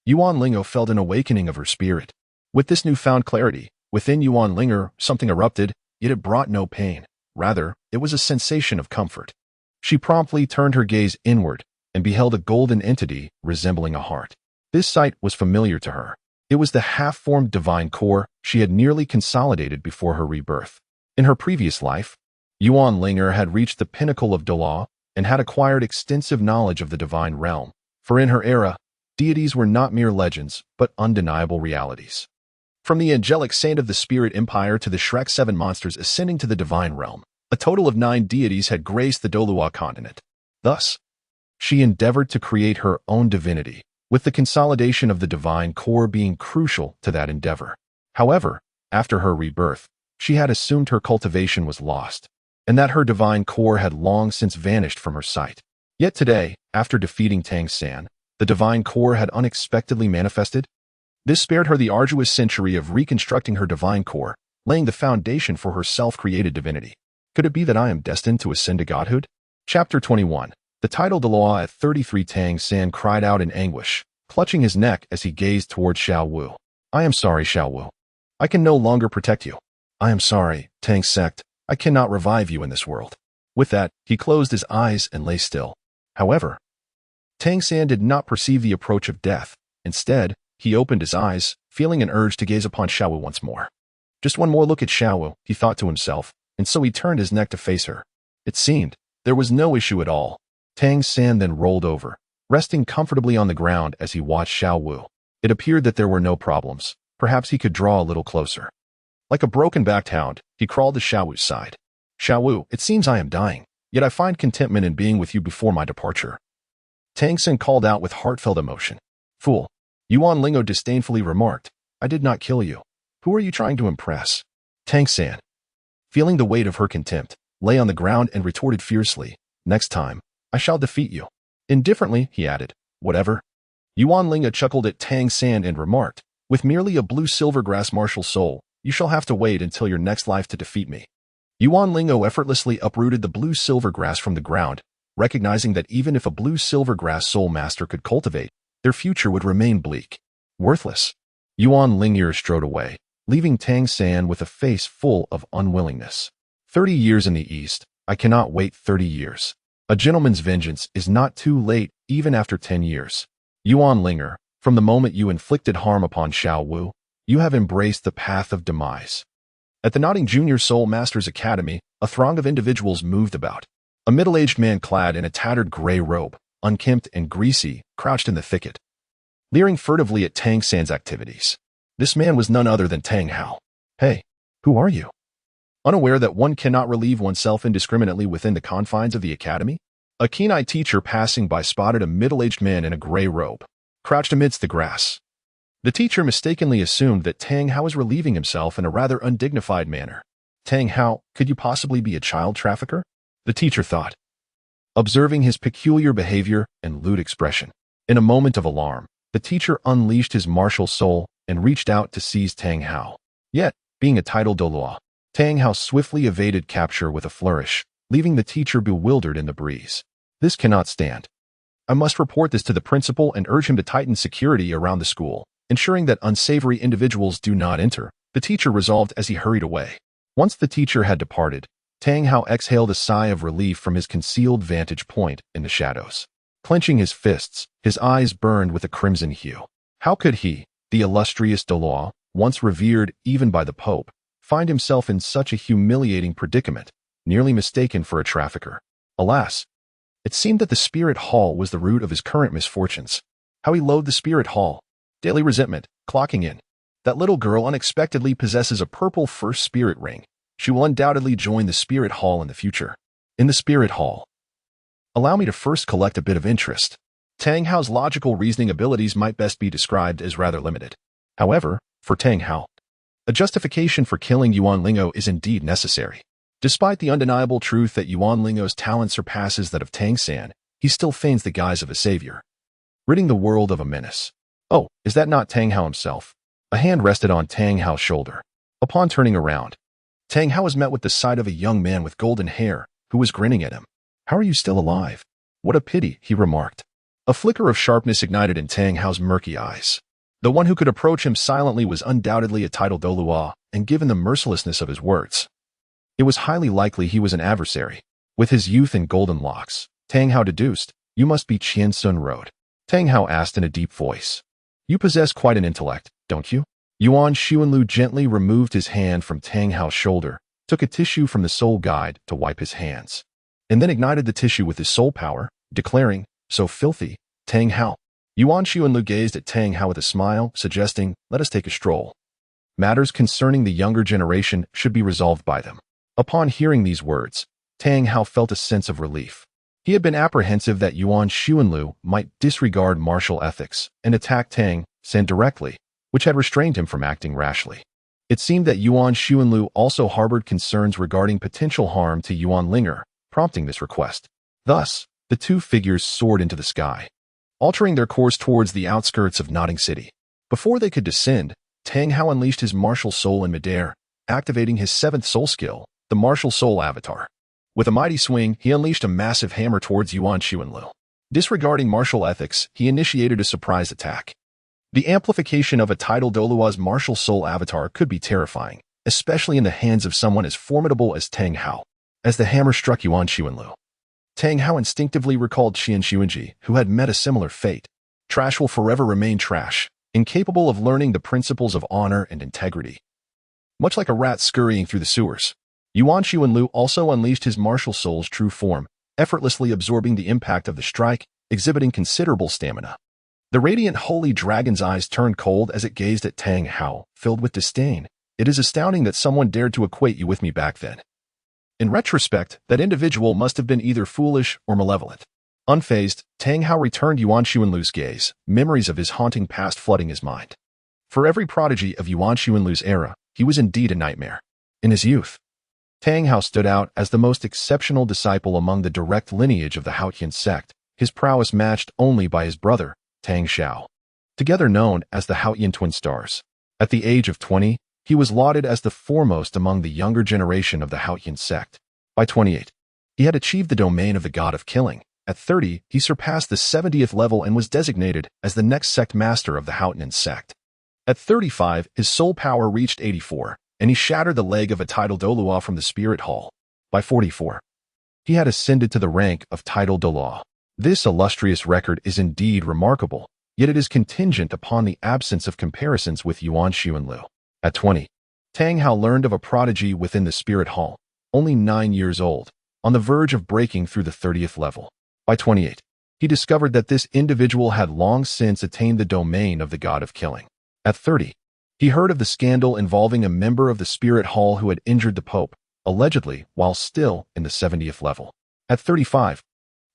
Yuan Ling'er felt an awakening of her spirit. With this newfound clarity, within Yuan Ling'er, something erupted, yet it brought no pain. Rather, it was a sensation of comfort. She promptly turned her gaze inward and beheld a golden entity resembling a heart. This sight was familiar to her. It was the half-formed divine core she had nearly consolidated before her rebirth. In her previous life, Yuan Ling'er had reached the pinnacle of Douluo and had acquired extensive knowledge of the divine realm, for in her era, deities were not mere legends, but undeniable realities. From the angelic saint of the spirit empire to the Shrek 7 monsters ascending to the divine realm, a total of 9 deities had graced the Douluo continent. Thus, she endeavored to create her own divinity, with the consolidation of the divine core being crucial to that endeavor. However, after her rebirth, she had assumed her cultivation was lost, and that her divine core had long since vanished from her sight. Yet today, after defeating Tang San, the divine core had unexpectedly manifested. This spared her the arduous century of reconstructing her divine core, laying the foundation for her self-created divinity. Could it be that I am destined to ascend to godhood? Chapter 21. The title Douluo at 33. Tang San cried out in anguish, clutching his neck as he gazed toward Xiao Wu. I am sorry, Xiao Wu. I can no longer protect you. I am sorry, Tang sect. I cannot revive you in this world. With that, he closed his eyes and lay still. However, Tang San did not perceive the approach of death. Instead, he opened his eyes, feeling an urge to gaze upon Xiao Wu once more. Just one more look at Xiao Wu, he thought to himself, and so he turned his neck to face her. It seemed there was no issue at all. Tang San then rolled over, resting comfortably on the ground as he watched Xiao Wu. It appeared that there were no problems. Perhaps he could draw a little closer. Like a broken-backed hound, he crawled to Xiao Wu's side. Xiao Wu, it seems I am dying, yet I find contentment in being with you before my departure. Tang San called out with heartfelt emotion. Fool, Yuan Ling'er disdainfully remarked, I did not kill you. Who are you trying to impress? Tang San, feeling the weight of her contempt, lay on the ground and retorted fiercely, next time, I shall defeat you. Indifferently, he added, whatever. Yuan Ling'er chuckled at Tang San and remarked, with merely a blue silvergrass martial soul, you shall have to wait until your next life to defeat me. Yuan Ling'er effortlessly uprooted the blue silvergrass from the ground, recognizing that even if a blue silvergrass soul master could cultivate, their future would remain bleak, worthless. Yuan Ling'er strode away, leaving Tang San with a face full of unwillingness. 30 years in the east, I cannot wait 30 years. A gentleman's vengeance is not too late even after 10 years. Yuan Ling'er, from the moment you inflicted harm upon Xiao Wu, you have embraced the path of demise. At the nodding Junior Soul Masters Academy, a throng of individuals moved about. A middle-aged man clad in a tattered gray robe, unkempt and greasy, crouched in the thicket, leering furtively at Tang San's activities. This man was none other than Tang Hao. "Hey, who are you?" Unaware that one cannot relieve oneself indiscriminately within the confines of the academy, a keen-eyed teacher passing by spotted a middle-aged man in a gray robe, crouched amidst the grass. The teacher mistakenly assumed that Tang Hao was relieving himself in a rather undignified manner. "Tang Hao, could you possibly be a child trafficker?" the teacher thought, observing his peculiar behavior and lewd expression. In a moment of alarm, the teacher unleashed his martial soul and reached out to seize Tang Hao. Yet, being a titled Douluo, Tang Hao swiftly evaded capture with a flourish, leaving the teacher bewildered in the breeze. "This cannot stand. I must report this to the principal and urge him to tighten security around the school, ensuring that unsavory individuals do not enter," the teacher resolved as he hurried away. Once the teacher had departed, Tang Hao exhaled a sigh of relief from his concealed vantage point in the shadows. Clenching his fists, his eyes burned with a crimson hue. How could he, the illustrious Douluo, once revered even by the Pope, find himself in such a humiliating predicament, nearly mistaken for a trafficker? Alas, it seemed that the Spirit Hall was the root of his current misfortunes. How he loathed the Spirit Hall. Daily resentment, clocking in. That little girl unexpectedly possesses a purple first spirit ring. She will undoubtedly join the Spirit Hall in the future. In the Spirit Hall. Allow me to first collect a bit of interest. Tang Hao's logical reasoning abilities might best be described as rather limited. However, for Tang Hao, a justification for killing Yuan Ling'er is indeed necessary. Despite the undeniable truth that Yuan Ling'er's talent surpasses that of Tang San, he still feigns the guise of a savior, ridding the world of a menace. "Oh, is that not Tang Hao himself?" A hand rested on Tang Hao's shoulder. Upon turning around, Tang Hao was met with the sight of a young man with golden hair, who was grinning at him. "How are you still alive?" "What a pity," he remarked. A flicker of sharpness ignited in Tang Hao's murky eyes. The one who could approach him silently was undoubtedly a titled Douluo, and given the mercilessness of his words, it was highly likely he was an adversary. With his youth and golden locks, Tang Hao deduced, "You must be Qian Sun Road." Tang Hao asked in a deep voice. "You possess quite an intellect, don't you?" Yuan Xuanlu gently removed his hand from Tang Hao's shoulder, took a tissue from the soul guide to wipe his hands, and then ignited the tissue with his soul power, declaring, "So filthy, Tang Hao." Yuan Xuanlu gazed at Tang Hao with a smile, suggesting, "Let us take a stroll. Matters concerning the younger generation should be resolved by them." Upon hearing these words, Tang Hao felt a sense of relief. He had been apprehensive that Yuan Xuanlu might disregard martial ethics and attack Tang San directly, which had restrained him from acting rashly. It seemed that Yuan Xuanlu also harbored concerns regarding potential harm to Yuan Ling'er, prompting this request. Thus, the two figures soared into the sky, altering their course towards the outskirts of Nodding City. Before they could descend, Tang Hao unleashed his martial soul in midair, activating his seventh soul skill, the martial soul avatar. With a mighty swing, he unleashed a massive hammer towards Yuan Xuanlu. Disregarding martial ethics, he initiated a surprise attack. The amplification of a titled Douluo's martial soul avatar could be terrifying, especially in the hands of someone as formidable as Tang Hao. As the hammer struck Yuan Xuanlu, Tang Hao instinctively recalled Qian Xuanji, who had met a similar fate. Trash will forever remain trash, incapable of learning the principles of honor and integrity. Much like a rat scurrying through the sewers, Yuan Xuanlu also unleashed his martial soul's true form, effortlessly absorbing the impact of the strike, exhibiting considerable stamina. The radiant holy dragon's eyes turned cold as it gazed at Tang Hao, filled with disdain. "It is astounding that someone dared to equate you with me back then." In retrospect, that individual must have been either foolish or malevolent. Unfazed, Tang Hao returned Yuan Xuanlu's gaze, memories of his haunting past flooding his mind. For every prodigy of Yuan Xuanlu's era, he was indeed a nightmare. In his youth, Tang Hao stood out as the most exceptional disciple among the direct lineage of the Haotian sect, his prowess matched only by his brother, Tang Xiao, together known as the Haotian twin stars. At the age of 20, he was lauded as the foremost among the younger generation of the Haotian sect. By 28, he had achieved the domain of the god of killing. At 30, he surpassed the 70th level and was designated as the next sect master of the Haotian sect. At 35, his soul power reached 84, and he shattered the leg of a titled Douluo from the Spirit Hall. By 44, he had ascended to the rank of titled Douluo. This illustrious record is indeed remarkable, yet it is contingent upon the absence of comparisons with Yuan Xuanlu. At 20, Tang Hao learned of a prodigy within the Spirit Hall, only 9 years old, on the verge of breaking through the 30th level. By 28, he discovered that this individual had long since attained the domain of the god of killing. At 30, he heard of the scandal involving a member of the Spirit Hall who had injured the Pope, allegedly while still in the 70th level. At 35,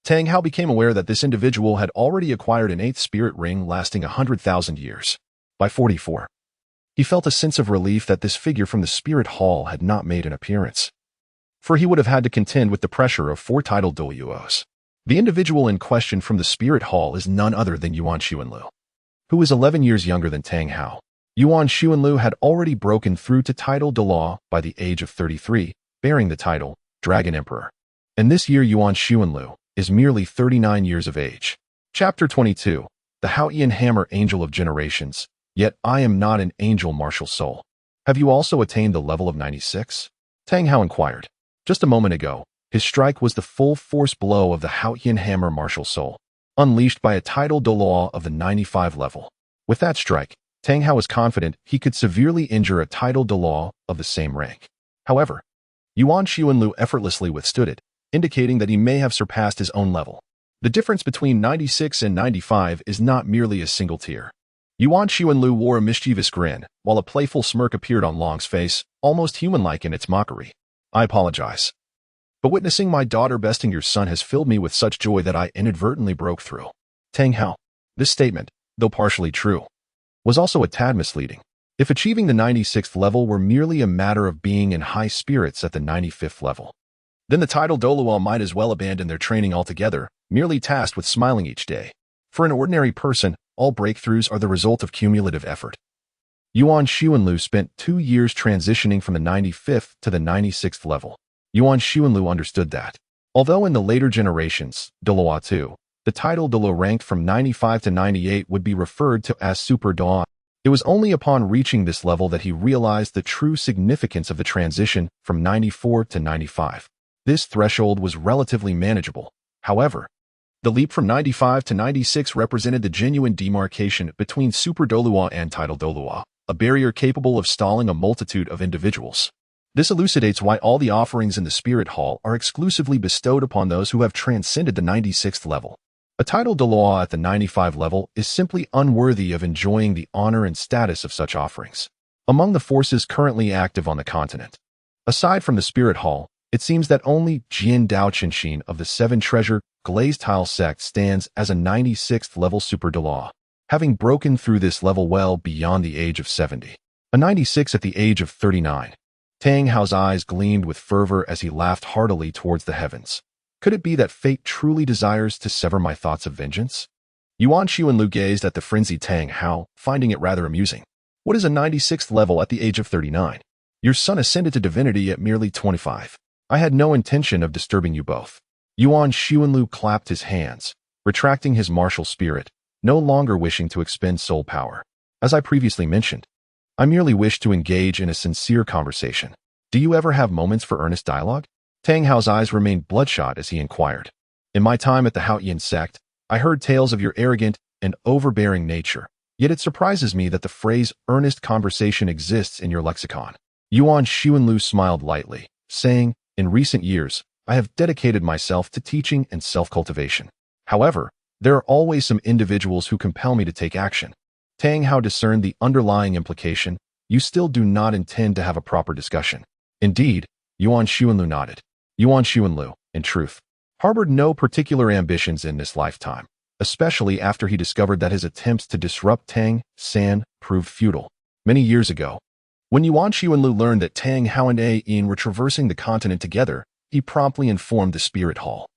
Tang Hao became aware that this individual had already acquired an 8th spirit ring lasting 100,000 years. By 44, he felt a sense of relief that this figure from the Spirit Hall had not made an appearance, for he would have had to contend with the pressure of 4 titled Douluos. The individual in question from the Spirit Hall is none other than Yuan Xuanlu, who is 11 years younger than Tang Hao. Yuan Xuanlu had already broken through to title Douluo by the age of 33, bearing the title Dragon Emperor. And this year Yuan Xuanlu is merely 39 years of age. Chapter 22. The Haotian Hammer Angel of Generations. Yet I am not an angel martial soul. Have you also attained the level of 96? Tang Hao inquired. Just a moment ago, his strike was the full force blow of the Haotian Hammer martial soul, unleashed by a title Douluo of the 95 level. With that strike, Tang Hao was confident he could severely injure a title Douluo of the same rank. However, Yuan Xuanlu effortlessly withstood it, indicating that he may have surpassed his own level. The difference between 96 and 95 is not merely a single tier. Yuan Xuanlu wore a mischievous grin, while a playful smirk appeared on Long's face, almost human-like in its mockery. I apologize, but witnessing my daughter besting your son has filled me with such joy that I inadvertently broke through. Tang Hao. This statement, though partially true, was also a tad misleading. If achieving the 96th level were merely a matter of being in high spirits at the 95th level, then the title Douluo might as well abandon their training altogether, merely tasked with smiling each day. For an ordinary person, all breakthroughs are the result of cumulative effort. Yuan Xuanlu spent 2 years transitioning from the 95th to the 96th level. Yuan Xuanlu understood that, although in the later generations, Douluo II, the title Douluo ranked from 95 to 98 would be referred to as Super Douluo, it was only upon reaching this level that he realized the true significance of the transition from 94 to 95. This threshold was relatively manageable. However, the leap from 95 to 96 represented the genuine demarcation between Super Douluo and title Douluo, a barrier capable of stalling a multitude of individuals. This elucidates why all the offerings in the Spirit Hall are exclusively bestowed upon those who have transcended the 96th level. A title Douluo at the 95 level is simply unworthy of enjoying the honor and status of such offerings. Among the forces currently active on the continent, aside from the Spirit Hall, it seems that only Jian Dao Qinshin of the 7 Treasure Glazed Tile sect stands as a 96th level Super Douluo, having broken through this level well beyond the age of 70. A 96 at the age of 39. Tang Hao's eyes gleamed with fervor as he laughed heartily towards the heavens. Could it be that fate truly desires to sever my thoughts of vengeance? Yuan Xuanlu gazed at the frenzied Tang Hao, finding it rather amusing. What is a 96th level at the age of 39? Your son ascended to divinity at merely 25. I had no intention of disturbing you both. Yuan Xuanlu clapped his hands, retracting his martial spirit, no longer wishing to expend soul power. As I previously mentioned, I merely wish to engage in a sincere conversation. Do you ever have moments for earnest dialogue? Tang Hao's eyes remained bloodshot as he inquired. In my time at the Haotian sect, I heard tales of your arrogant and overbearing nature, yet it surprises me that the phrase earnest conversation exists in your lexicon. Yuan Xuanlu smiled lightly, saying, in recent years, I have dedicated myself to teaching and self-cultivation. However, there are always some individuals who compel me to take action. Tang Hao discerned the underlying implication. You still do not intend to have a proper discussion. Indeed, Yuan Xuanlu nodded. Yuan Xuanlu, in truth, harbored no particular ambitions in this lifetime, especially after he discovered that his attempts to disrupt Tang San proved futile. Many years ago, when Yuan Xuanlu learned that Tang Hao and Yin were traversing the continent together, he promptly informed the Spirit Hall,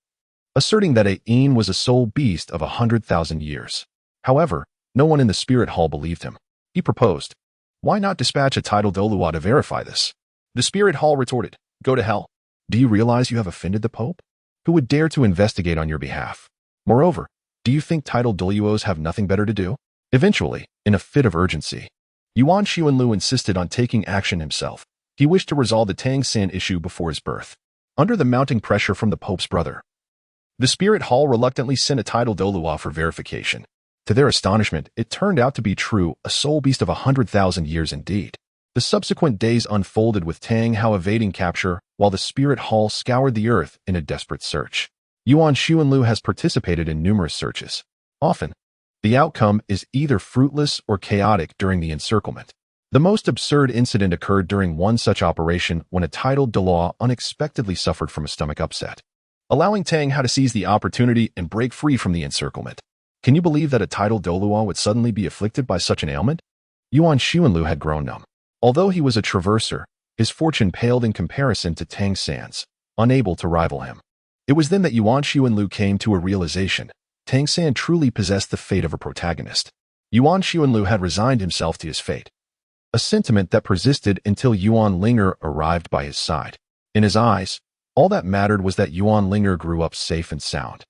asserting that Yin was a soul beast of 100,000 years. However, no one in the Spirit Hall believed him. He proposed, why not dispatch a title Douluo to verify this? The Spirit Hall retorted, go to hell. Do you realize you have offended the Pope? Who would dare to investigate on your behalf? Moreover, do you think title Douluos have nothing better to do? Eventually, in a fit of urgency, Yuan Xuanlu insisted on taking action himself. He wished to resolve the Tang San issue before his birth. Under the mounting pressure from the Pope's brother, the Spirit Hall reluctantly sent a title Douluo for verification. To their astonishment, it turned out to be true, a soul beast of 100,000 years indeed. The subsequent days unfolded with Tang Hao evading capture while the Spirit Hall scoured the earth in a desperate search. Yuan Xuanlu has participated in numerous searches. Often, the outcome is either fruitless or chaotic during the encirclement. The most absurd incident occurred during one such operation when a titled Douluo unexpectedly suffered from a stomach upset, allowing Tang Hao to seize the opportunity and break free from the encirclement. Can you believe that a titled Douluo would suddenly be afflicted by such an ailment? Yuan Xuanlu had grown numb. Although he was a traverser, his fortune paled in comparison to Tang San's, unable to rival him. It was then that Yuan Xuanlu came to a realization. Tang San truly possessed the fate of a protagonist. Yuan Xuanlu had resigned himself to his fate, a sentiment that persisted until Yuan Ling'er arrived by his side. In his eyes, all that mattered was that Yuan Ling'er grew up safe and sound.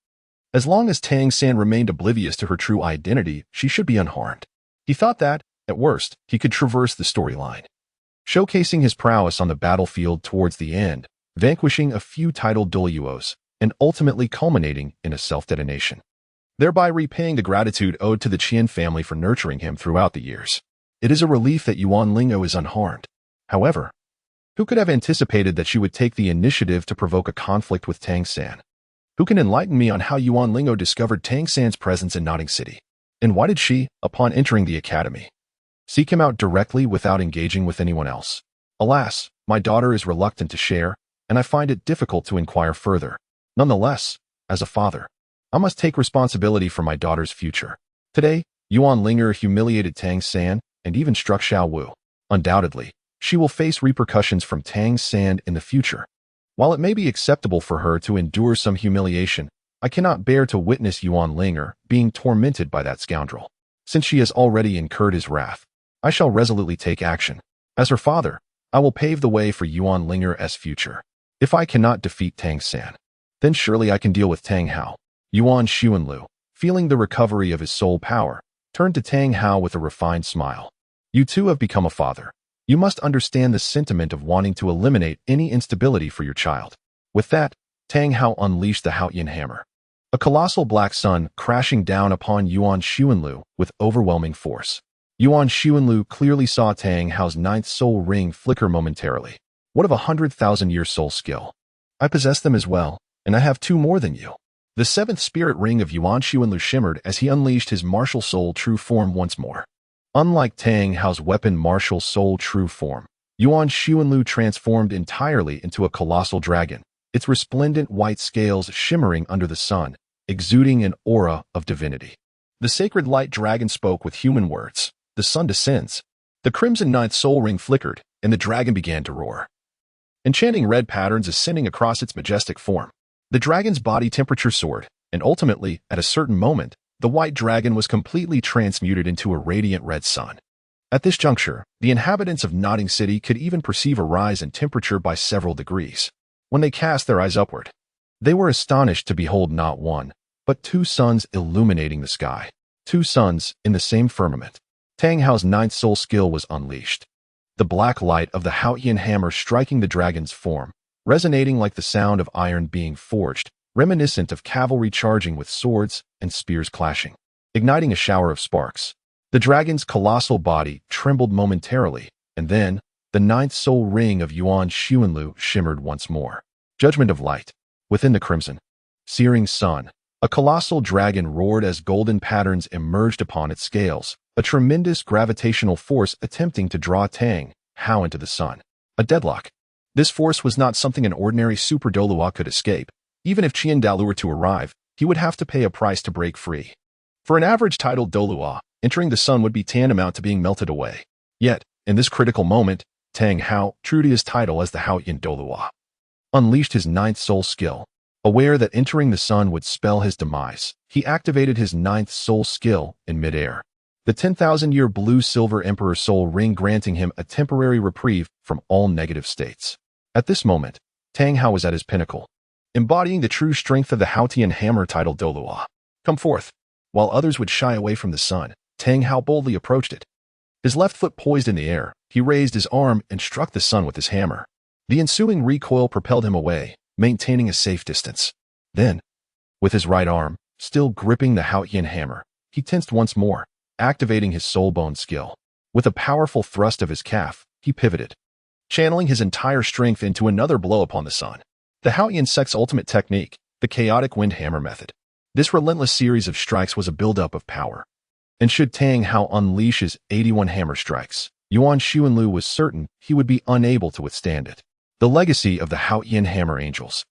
As long as Tang San remained oblivious to her true identity, she should be unharmed. He thought that, at worst, he could traverse the storyline, showcasing his prowess on the battlefield towards the end, vanquishing a few titled Douluos, and ultimately culminating in a self-detonation, thereby repaying the gratitude owed to the Qian family for nurturing him throughout the years. It is a relief that Yuan Ling'er is unharmed. However, who could have anticipated that she would take the initiative to provoke a conflict with Tang San? Who can enlighten me on how Yuan Ling'er discovered Tang San's presence in Notting City? And why did she, upon entering the academy, seek him out directly without engaging with anyone else? Alas, my daughter is reluctant to share, and I find it difficult to inquire further. Nonetheless, as a father, I must take responsibility for my daughter's future. Today, Yuan Ling'er humiliated Tang San and even struck Xiao Wu. Undoubtedly, she will face repercussions from Tang San in the future. While it may be acceptable for her to endure some humiliation, I cannot bear to witness Yuan Ling'er being tormented by that scoundrel. Since she has already incurred his wrath, I shall resolutely take action. As her father, I will pave the way for Yuan Ling'er's future. If I cannot defeat Tang San, then surely I can deal with Tang Hao. Yuan Xuanlu, feeling the recovery of his soul power, turned to Tang Hao with a refined smile. You too have become a father. You must understand the sentiment of wanting to eliminate any instability for your child. With that, Tang Hao unleashed the Haotian hammer, a colossal black sun crashing down upon Yuan Xuanlu with overwhelming force. Yuan Xuanlu clearly saw Tang Hao's ninth soul ring flicker momentarily. What of 100,000-year soul skill? I possess them as well, and I have two more than you. The seventh spirit ring of Yuan Xuanlu shimmered as he unleashed his martial soul true form once more. Unlike Tang Hao's weapon martial soul true form, Yuan Xuanlu transformed entirely into a colossal dragon, its resplendent white scales shimmering under the sun, exuding an aura of divinity. The sacred light dragon spoke with human words. The sun descends. The crimson ninth soul ring flickered, and the dragon began to roar, enchanting red patterns ascending across its majestic form. The dragon's body temperature soared, and ultimately, at a certain moment, the white dragon was completely transmuted into a radiant red sun. At this juncture, the inhabitants of Notting City could even perceive a rise in temperature by several degrees. When they cast their eyes upward, they were astonished to behold not one, but two suns illuminating the sky. Two suns in the same firmament. Tang Hao's ninth soul skill was unleashed. The black light of the Haotian hammer striking the dragon's form, resonating like the sound of iron being forged, reminiscent of cavalry charging with swords and spears clashing, igniting a shower of sparks. The dragon's colossal body trembled momentarily, and then, the ninth soul ring of Yuan Xuanlu shimmered once more. Judgment of light. Within the crimson, searing sun, a colossal dragon roared as golden patterns emerged upon its scales, a tremendous gravitational force attempting to draw Tang Hao into the sun. A deadlock. This force was not something an ordinary super Douluo could escape. Even if Qian Dalu were to arrive, he would have to pay a price to break free. For an average titled Douluo, entering the sun would be tantamount to being melted away. Yet, in this critical moment, Tang Hao, true to his title as the Haotian Douluo, unleashed his ninth soul skill. Aware that entering the sun would spell his demise, he activated his ninth soul skill in midair. The 10,000-year blue-silver Emperor soul ring granting him a temporary reprieve from all negative states. At this moment, Tang Hao was at his pinnacle, embodying the true strength of the Haotian hammer titled Douluo. Come forth. While others would shy away from the sun, Tang Hao boldly approached it. His left foot poised in the air, he raised his arm and struck the sun with his hammer. The ensuing recoil propelled him away, maintaining a safe distance. Then, with his right arm, still gripping the Haotian hammer, he tensed once more, activating his soul bone skill. With a powerful thrust of his calf, he pivoted, channeling his entire strength into another blow upon the sun. The Haotian sect's ultimate technique, The chaotic wind hammer method. This relentless series of strikes was a buildup of power. And should Tang Hao unleash his 81 hammer strikes, Yuan Xuanlu was certain he would be unable to withstand it. The legacy of the Haotian hammer angels.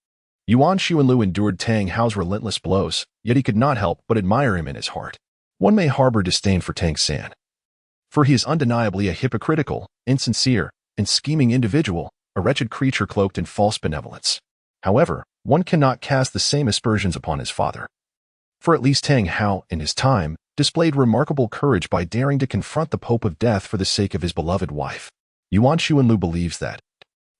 Yuan Xuanlu endured Tang Hao's relentless blows, yet he could not help but admire him in his heart. One may harbor disdain for Tang San, for he is undeniably a hypocritical, insincere, and scheming individual, a wretched creature cloaked in false benevolence. However, one cannot cast the same aspersions upon his father. For at least Tang Hao, in his time, displayed remarkable courage by daring to confront the Pope of Death for the sake of his beloved wife. Yuan Xuanlu believes that,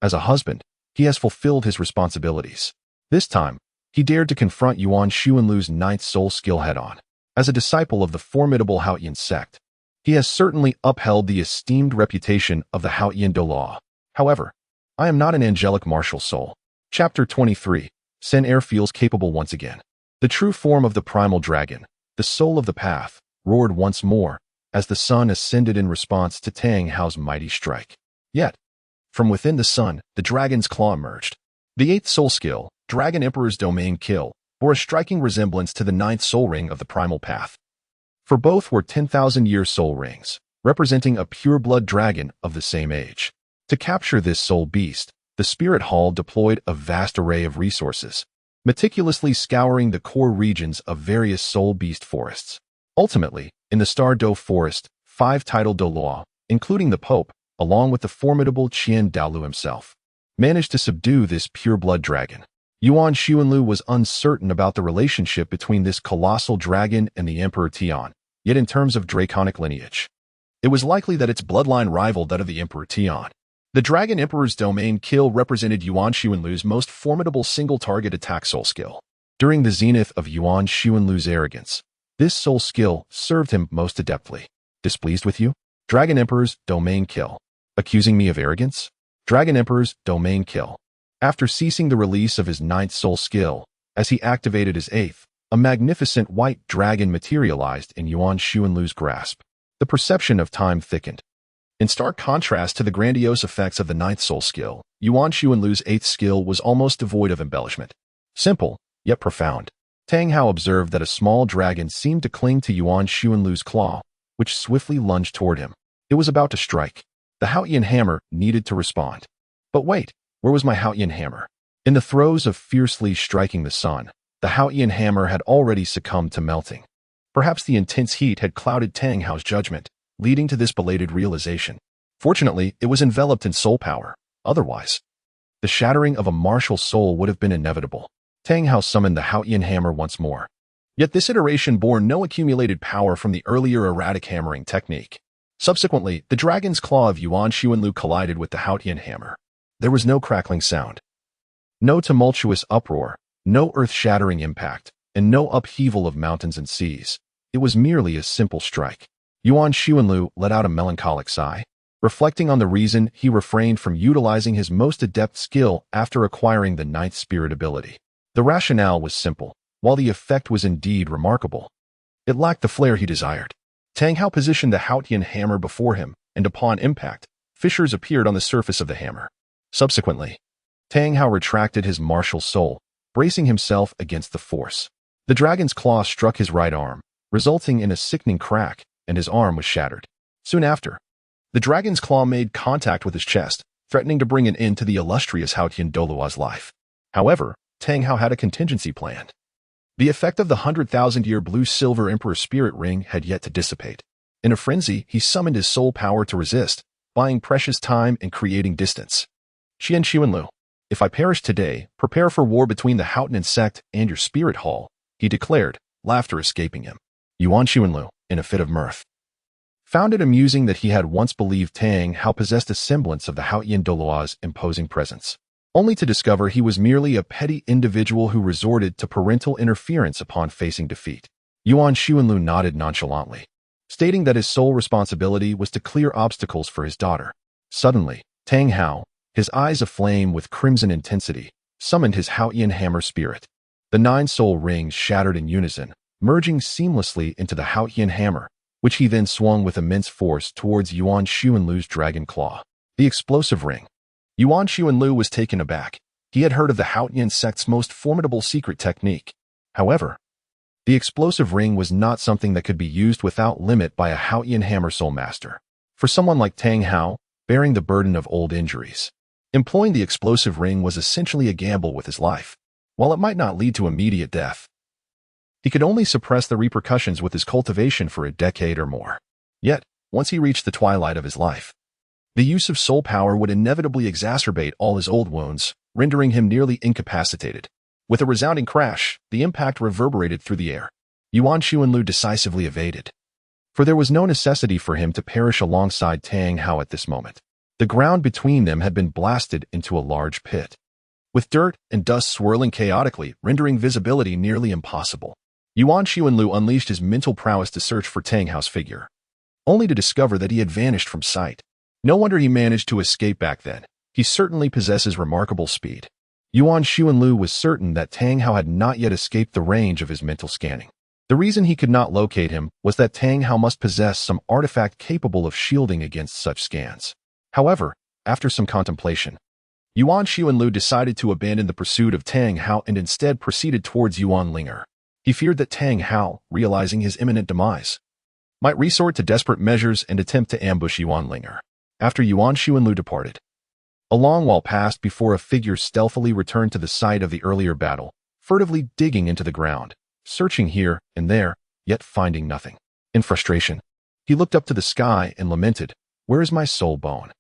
as a husband, he has fulfilled his responsibilities. This time, he dared to confront Yuan Xuanlu's ninth soul skill head-on. As a disciple of the formidable Haotian sect, he has certainly upheld the esteemed reputation of the Haotian Douluo. However, I am not an angelic martial soul. Chapter 23. Sen Air feels capable once again. The true form of the primal dragon, the soul of the path, roared once more as the sun ascended in response to Tang Hao's mighty strike. Yet, from within the sun, the dragon's claw emerged. The eighth soul skill, Dragon Emperor's Domain Kill, bore a striking resemblance to the ninth soul ring of the primal path. For both were 10,000-year soul rings, representing a pure-blood dragon of the same age. To capture this soul beast, the Spirit Hall deployed a vast array of resources, meticulously scouring the core regions of various soul beast forests. Ultimately, in the Star Do Forest, 5 titled Douluo, including the Pope, along with the formidable Qian Douluo himself, managed to subdue this pure-blood dragon. Yuan Xuanlu was uncertain about the relationship between this colossal dragon and the Emperor Tian, yet in terms of draconic lineage, it was likely that its bloodline rivaled that of the Emperor Tian. The Dragon Emperor's Domain Kill represented Yuan Xuanlu's most formidable single-target attack soul skill. During the zenith of Yuan Xuanlu's arrogance, this soul skill served him most adeptly. Displeased with you? Dragon Emperor's Domain Kill. Accusing me of arrogance? Dragon Emperor's Domain Kill. After ceasing the release of his ninth soul skill, as he activated his eighth, a magnificent white dragon materialized in Yuan Xuanlu's grasp. The perception of time thickened. In stark contrast to the grandiose effects of the ninth soul skill, Yuan Xuanlu's eighth skill was almost devoid of embellishment. Simple, yet profound. Tang Hao observed that a small dragon seemed to cling to Yuan Xuanlu's claw, which swiftly lunged toward him. It was about to strike. The Haotian hammer needed to respond. But wait, where was my Haotian hammer? In the throes of fiercely striking the sun, the Haotian hammer had already succumbed to melting. Perhaps the intense heat had clouded Tang Hao's judgment, leading to this belated realization. Fortunately, it was enveloped in soul power. Otherwise, the shattering of a martial soul would have been inevitable. Tang Hao summoned the Haotian hammer once more. Yet this iteration bore no accumulated power from the earlier erratic hammering technique. Subsequently, the dragon's claw of Yuan Xuanlu collided with the Haotian hammer. There was no crackling sound, no tumultuous uproar, no earth-shattering impact, and no upheaval of mountains and seas. It was merely a simple strike. Yuan Xuanlu let out a melancholic sigh, reflecting on the reason he refrained from utilizing his most adept skill after acquiring the ninth spirit ability. The rationale was simple, while the effect was indeed remarkable. It lacked the flair he desired. Tang Hao positioned the Haotian hammer before him, and upon impact, fissures appeared on the surface of the hammer. Subsequently, Tang Hao retracted his martial soul, bracing himself against the force. The dragon's claw struck his right arm, resulting in a sickening crack, and his arm was shattered. Soon after, the dragon's claw made contact with his chest, threatening to bring an end to the illustrious Haotian Douluo's life. However, Tang Hao had a contingency planned. The effect of the 100,000-year blue-silver Emperor Spirit Ring had yet to dissipate. In a frenzy, he summoned his soul power to resist, buying precious time and creating distance. Qian Xuanlu, if I perish today, prepare for war between the Haotian sect and your Spirit Hall, he declared, laughter escaping him. Yuan Xuanlu, in a fit of mirth, found it amusing that he had once believed Tang Hao possessed a semblance of the Haotian Douluo's imposing presence, only to discover he was merely a petty individual who resorted to parental interference upon facing defeat. Yuan Xuanlu nodded nonchalantly, stating that his sole responsibility was to clear obstacles for his daughter. Suddenly, Tang Hao, his eyes aflame with crimson intensity, summoned his Haotian hammer spirit. The 9 soul rings shattered in unison, merging seamlessly into the Haotian hammer, which he then swung with immense force towards Yuan Xuanlu's dragon claw. The explosive ring. Yuan Xuanlu was taken aback. He had heard of the Haotian sect's most formidable secret technique. However, the explosive ring was not something that could be used without limit by a Haotian hammer soul master. For someone like Tang Hao, bearing the burden of old injuries, employing the explosive ring was essentially a gamble with his life. While it might not lead to immediate death, he could only suppress the repercussions with his cultivation for a decade or more. Yet, once he reached the twilight of his life, the use of soul power would inevitably exacerbate all his old wounds, rendering him nearly incapacitated. With a resounding crash, the impact reverberated through the air. Yuan Lu decisively evaded, for there was no necessity for him to perish alongside Tang Hao at this moment. The ground between them had been blasted into a large pit, with dirt and dust swirling chaotically, rendering visibility nearly impossible. Yuan Lu unleashed his mental prowess to search for Tang Hao's figure, only to discover that he had vanished from sight. No wonder he managed to escape back then. He certainly possesses remarkable speed. Yuan Lu was certain that Tang Hao had not yet escaped the range of his mental scanning. The reason he could not locate him was that Tang Hao must possess some artifact capable of shielding against such scans. However, after some contemplation, Yuan Lu decided to abandon the pursuit of Tang Hao and instead proceeded towards Yuan Ling'er. He feared that Tang Hao, realizing his imminent demise, might resort to desperate measures and attempt to ambush Yuan Ling'er. After Yuan Lu departed, a long while passed before a figure stealthily returned to the site of the earlier battle, furtively digging into the ground, searching here and there, yet finding nothing. In frustration, he looked up to the sky and lamented, "Where is my soul bone?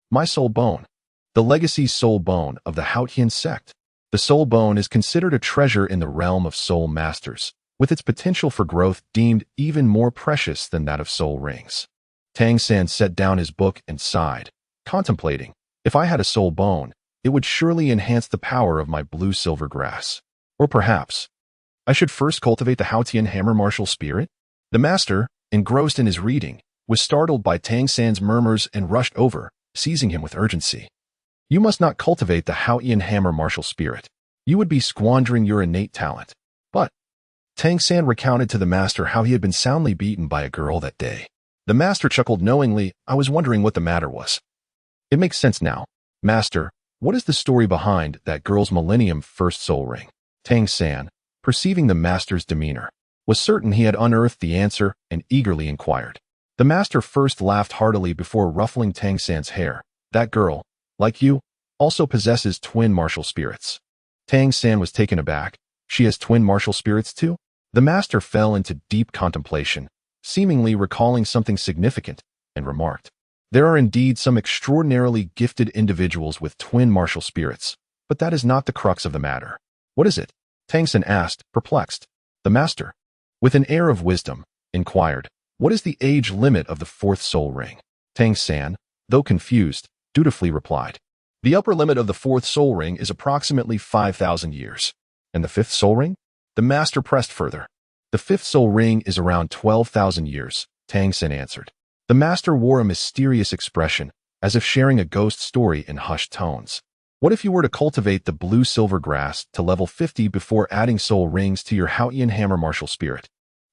My soul bone." The legacy soul bone of the Haotian sect. The soul bone is considered a treasure in the realm of soul masters, with its potential for growth deemed even more precious than that of soul rings. Tang San set down his book and sighed, contemplating, "If I had a soul bone, it would surely enhance the power of my blue-silver grass. Or perhaps, I should first cultivate the Haotian hammer martial spirit?" The master, engrossed in his reading, was startled by Tang San's murmurs and rushed over, seizing him with urgency. "You must not cultivate the Haotian hammer martial spirit. You would be squandering your innate talent." But Tang San recounted to the master how he had been soundly beaten by a girl that day. The master chuckled knowingly. "I was wondering what the matter was. It makes sense now. Master, what is the story behind that girl's Millennium First Soul Ring?" Tang San, perceiving the master's demeanor, was certain he had unearthed the answer and eagerly inquired. The master first laughed heartily before ruffling Tang San's hair. "That girl, like you, also possesses twin martial spirits." Tang San was taken aback. "She has twin martial spirits too?" The master fell into deep contemplation, seemingly recalling something significant, and remarked, "There are indeed some extraordinarily gifted individuals with twin martial spirits, but that is not the crux of the matter." "What is it?" Tang San asked, perplexed. The master, with an air of wisdom, inquired, "What is the age limit of the fourth soul ring?" Tang San, though confused, dutifully replied, "The upper limit of the fourth soul ring is approximately 5,000 years. And the fifth soul ring?" The master pressed further. "The fifth soul ring is around 12,000 years, Tang San answered. The master wore a mysterious expression, as if sharing a ghost story in hushed tones. "What if you were to cultivate the blue-silver grass to level 50 before adding soul rings to your Haotian hammer martial spirit?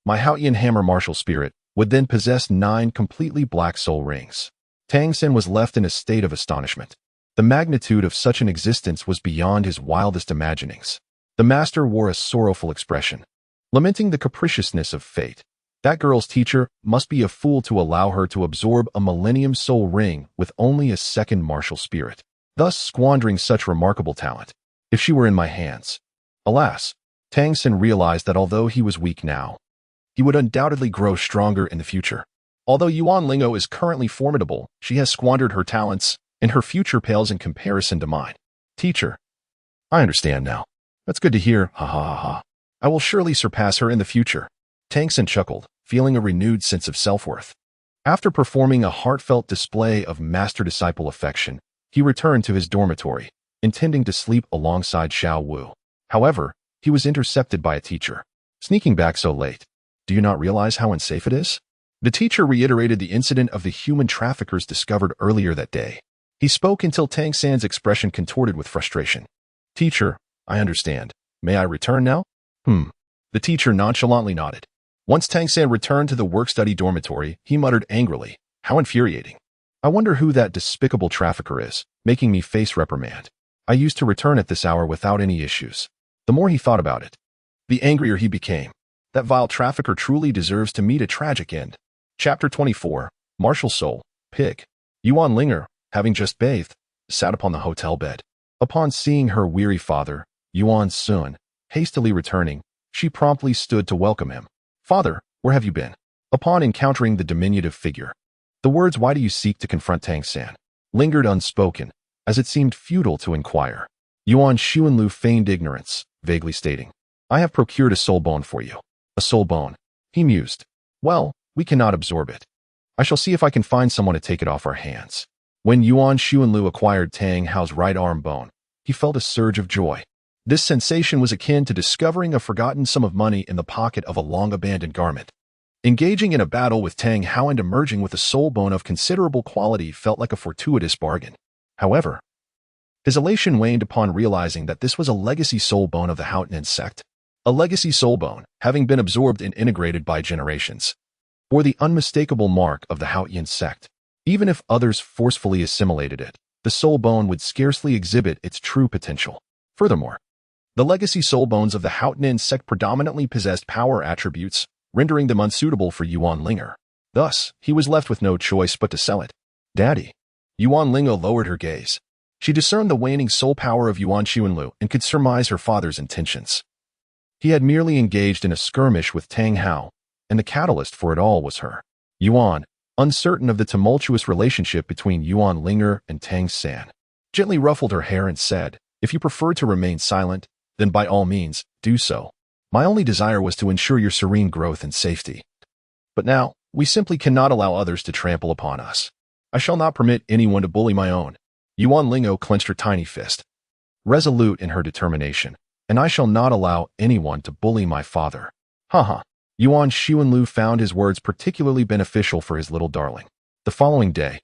My Haotian hammer martial spirit would then possess 9 completely black soul rings." Tang San was left in a state of astonishment. The magnitude of such an existence was beyond his wildest imaginings. The master wore a sorrowful expression, lamenting the capriciousness of fate. That girl's teacher must be a fool to allow her to absorb a Millennium Soul Ring with only a second martial spirit, thus squandering such remarkable talent. If she were in my hands. Alas, Tang San realized that although he was weak now, he would undoubtedly grow stronger in the future. Although Yuan Ling'er is currently formidable, she has squandered her talents, and her future pales in comparison to mine. Teacher, I understand now. That's good to hear, ha ha ha ha. I will surely surpass her in the future. Tang San chuckled, feeling a renewed sense of self-worth. After performing a heartfelt display of master-disciple affection, he returned to his dormitory, intending to sleep alongside Xiao Wu. However, he was intercepted by a teacher. Sneaking back so late, do you not realize how unsafe it is? The teacher reiterated the incident of the human traffickers discovered earlier that day. He spoke until Tang San's expression contorted with frustration. Teacher, I understand. May I return now? The teacher nonchalantly nodded. Once Tang San returned to the work-study dormitory, he muttered angrily, how infuriating. I wonder who that despicable trafficker is, making me face reprimand. I used to return at this hour without any issues. The more he thought about it, the angrier he became. That vile trafficker truly deserves to meet a tragic end. Chapter 24. Martial Soul, Pig. Yuan Ling'er, having just bathed, sat upon the hotel bed. Upon seeing her weary father, Yuan Sun, hastily returning, she promptly stood to welcome him. "Father, where have you been?" Upon encountering the diminutive figure, the words "Why do you seek to confront Tang San?" lingered unspoken, as it seemed futile to inquire. Yuan Xuanlu feigned ignorance, vaguely stating, "I have procured a soul bone for you." "A soul bone," he mused. "Well, we cannot absorb it. I shall see if I can find someone to take it off our hands." When Yuan Xuanlu acquired Tang Hao's right arm bone, he felt a surge of joy. This sensation was akin to discovering a forgotten sum of money in the pocket of a long-abandoned garment. Engaging in a battle with Tang Hao and emerging with a soul bone of considerable quality felt like a fortuitous bargain. However, his elation waned upon realizing that this was a legacy soul bone of the Haotian sect. A legacy soul bone, having been absorbed and integrated by generations, bore the unmistakable mark of the Haotian sect. Even if others forcefully assimilated it, the soul bone would scarcely exhibit its true potential. Furthermore, the legacy soul bones of the Haotian sect predominantly possessed power attributes, rendering them unsuitable for Yuan Ling'er. Thus, he was left with no choice but to sell it. "Daddy." Yuan Ling'er lowered her gaze. She discerned the waning soul power of Yuan Xuanlu and could surmise her father's intentions. He had merely engaged in a skirmish with Tang Hao, and the catalyst for it all was her. Yuan, uncertain of the tumultuous relationship between Yuan Ling'er and Tang San, gently ruffled her hair and said, "If you prefer to remain silent, then by all means, do so. My only desire was to ensure your serene growth and safety. But now, we simply cannot allow others to trample upon us. I shall not permit anyone to bully my own." Yuan Ling'er clenched her tiny fist, resolute in her determination. "And I shall not allow anyone to bully my father." Haha. Yuan Xuanlu found his words particularly beneficial for his little darling. The following day,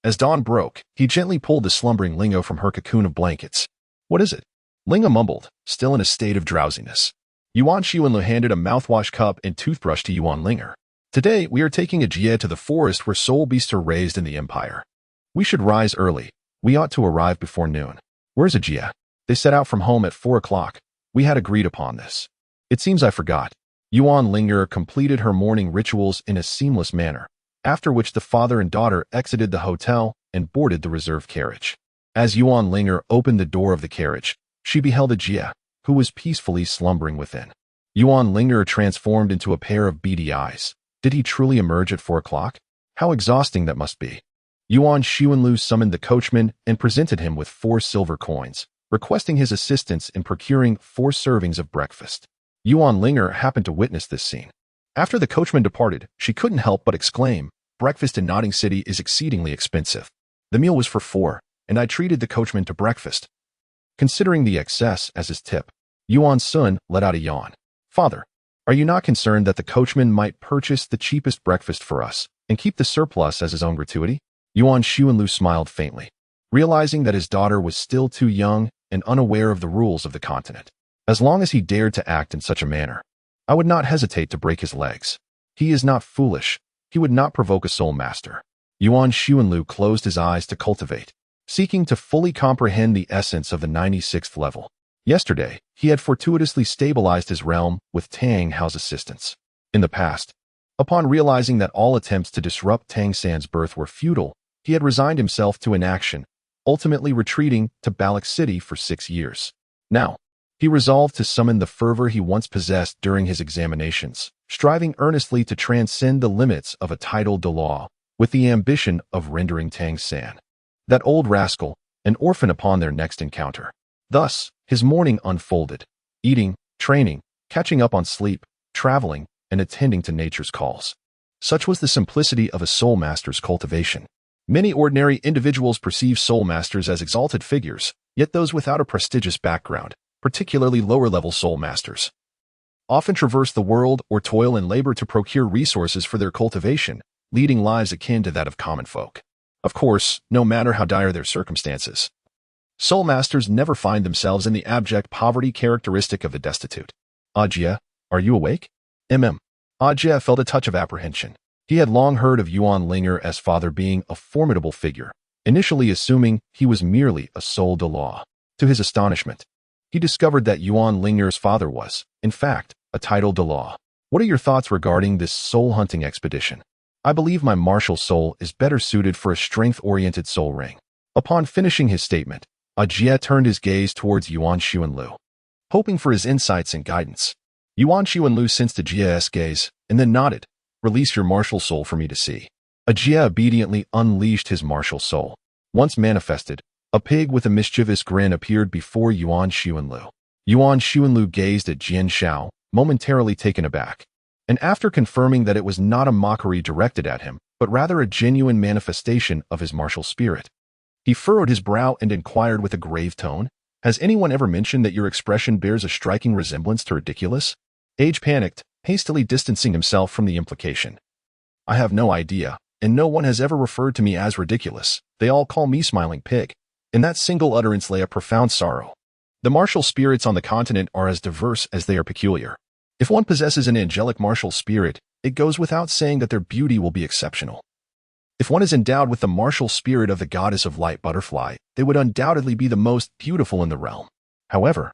as dawn broke, he gently pulled the slumbering Ling'er from her cocoon of blankets. "What is it?" Ling'er mumbled, still in a state of drowsiness. Yuan Xuanlu handed a mouthwash cup and toothbrush to Yuan Ling'er. "Today, we are taking a jie to the forest where soul beasts are raised in the empire. We should rise early. We ought to arrive before noon." "Where's a jie?" "They set out from home at 4 o'clock. We had agreed upon this." "It seems I forgot." Yuan Ling'er completed her morning rituals in a seamless manner, after which the father and daughter exited the hotel and boarded the reserved carriage. As Yuan Ling'er opened the door of the carriage, she beheld a jie, who was peacefully slumbering within. Yuan Ling'er transformed into a pair of beady eyes. Did he truly emerge at 4 o'clock? How exhausting that must be. Yuan Xuanlu summoned the coachman and presented him with 4 silver coins, requesting his assistance in procuring 4 servings of breakfast. Yuan Ling'er happened to witness this scene. After the coachman departed, she couldn't help but exclaim, "Breakfast in Notting City is exceedingly expensive. The meal was for 4, and I treated the coachman to breakfast." Considering the excess as his tip, Yuan Sun let out a yawn. "Father, are you not concerned that the coachman might purchase the cheapest breakfast for us and keep the surplus as his own gratuity?" Yuan Xuanlu smiled faintly, realizing that his daughter was still too young and unaware of the rules of the continent. As long as he dared to act in such a manner, I would not hesitate to break his legs. He is not foolish. He would not provoke a soul master. Yuan Xuanlu closed his eyes to cultivate, seeking to fully comprehend the essence of the 96th level. Yesterday, he had fortuitously stabilized his realm with Tang Hao's assistance. In the past, upon realizing that all attempts to disrupt Tang San's birth were futile, he had resigned himself to inaction, ultimately retreating to Balak City for 6 years. Now, he resolved to summon the fervor he once possessed during his examinations, striving earnestly to transcend the limits of a titled Douluo, with the ambition of rendering Tang San, that old rascal, an orphan upon their next encounter. Thus, his morning unfolded, eating, training, catching up on sleep, traveling, and attending to nature's calls. Such was the simplicity of a soul master's cultivation. Many ordinary individuals perceive soul masters as exalted figures, yet those without a prestigious background, particularly lower-level soul masters, often traverse the world or toil and labor to procure resources for their cultivation, leading lives akin to that of common folk. Of course, no matter how dire their circumstances, soul masters never find themselves in the abject poverty characteristic of the destitute. "Ajia, are you awake?" Ajia felt a touch of apprehension. He had long heard of Yuan Ling'er as father being a formidable figure, initially assuming he was merely a soul Douluo. To his astonishment, he discovered that Yuan Ling'er's father was, in fact, a titled Douluo. What are your thoughts regarding this soul-hunting expedition? I believe my martial soul is better suited for a strength-oriented soul ring. Upon finishing his statement, Jie turned his gaze towards Yuan Xuanlu, hoping for his insights and guidance. Yuan Xuanlu sensed Jie's gaze and then nodded. Release your martial soul for me to see. Jie obediently unleashed his martial soul. Once manifested, a pig with a mischievous grin appeared before Yuan Xuanlu. Yuan Xuanlu gazed at Jian Shao, momentarily taken aback. And after confirming that it was not a mockery directed at him, but rather a genuine manifestation of his martial spirit, he furrowed his brow and inquired with a grave tone, "Has anyone ever mentioned that your expression bears a striking resemblance to ridiculous?" Age panicked, hastily distancing himself from the implication. "I have no idea, and no one has ever referred to me as ridiculous. They all call me Smiling Pig." In that single utterance lay a profound sorrow. The martial spirits on the continent are as diverse as they are peculiar. If one possesses an angelic martial spirit, it goes without saying that their beauty will be exceptional. If one is endowed with the martial spirit of the goddess of light Butterfly, they would undoubtedly be the most beautiful in the realm. However,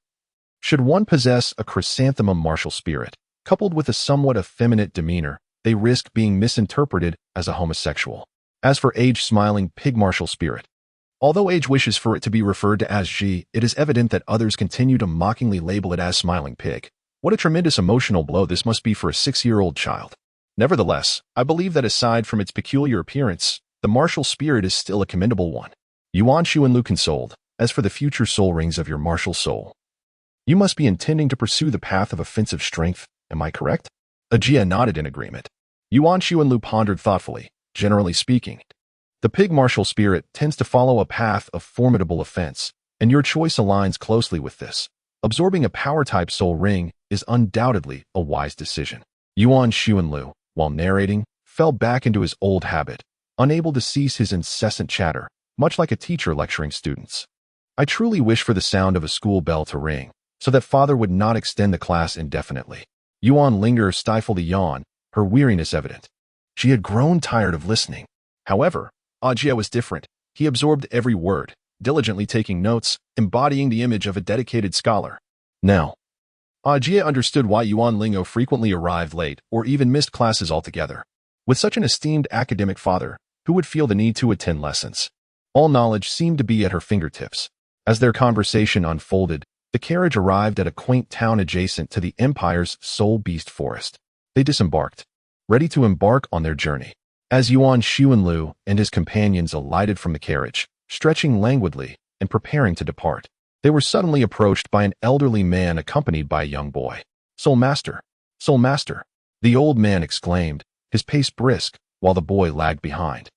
should one possess a chrysanthemum martial spirit, coupled with a somewhat effeminate demeanor, they risk being misinterpreted as a homosexual. As for Age Smiling Pig martial spirit, although Age wishes for it to be referred to as G, it is evident that others continue to mockingly label it as Smiling Pig. What a tremendous emotional blow this must be for a 6-year-old child. Nevertheless, I believe that aside from its peculiar appearance, the martial spirit is still a commendable one. Yuan Xuanlu consoled. As for the future soul rings of your martial soul, you must be intending to pursue the path of offensive strength, am I correct? Jie nodded in agreement. Yuan Xuanlu pondered thoughtfully. Generally speaking, the pig martial spirit tends to follow a path of formidable offense, and your choice aligns closely with this. Absorbing a power-type soul ring is undoubtedly a wise decision. Yuan Xuanlu, while narrating, fell back into his old habit, unable to cease his incessant chatter, much like a teacher lecturing students. I truly wish for the sound of a school bell to ring, so that father would not extend the class indefinitely. Yuan Ling'er stifled a yawn, her weariness evident. She had grown tired of listening. However, Jie was different. He absorbed every word, diligently taking notes, embodying the image of a dedicated scholar. Now, Jie understood why Yuan Ling'er frequently arrived late or even missed classes altogether. With such an esteemed academic father, who would feel the need to attend lessons? All knowledge seemed to be at her fingertips. As their conversation unfolded, the carriage arrived at a quaint town adjacent to the Empire's Soul Beast Forest. They disembarked, ready to embark on their journey. As Yuan Xuanlu and his companions alighted from the carriage, stretching languidly and preparing to depart, they were suddenly approached by an elderly man accompanied by a young boy. "Soul Master! Soul Master!" the old man exclaimed, his pace brisk, while the boy lagged behind,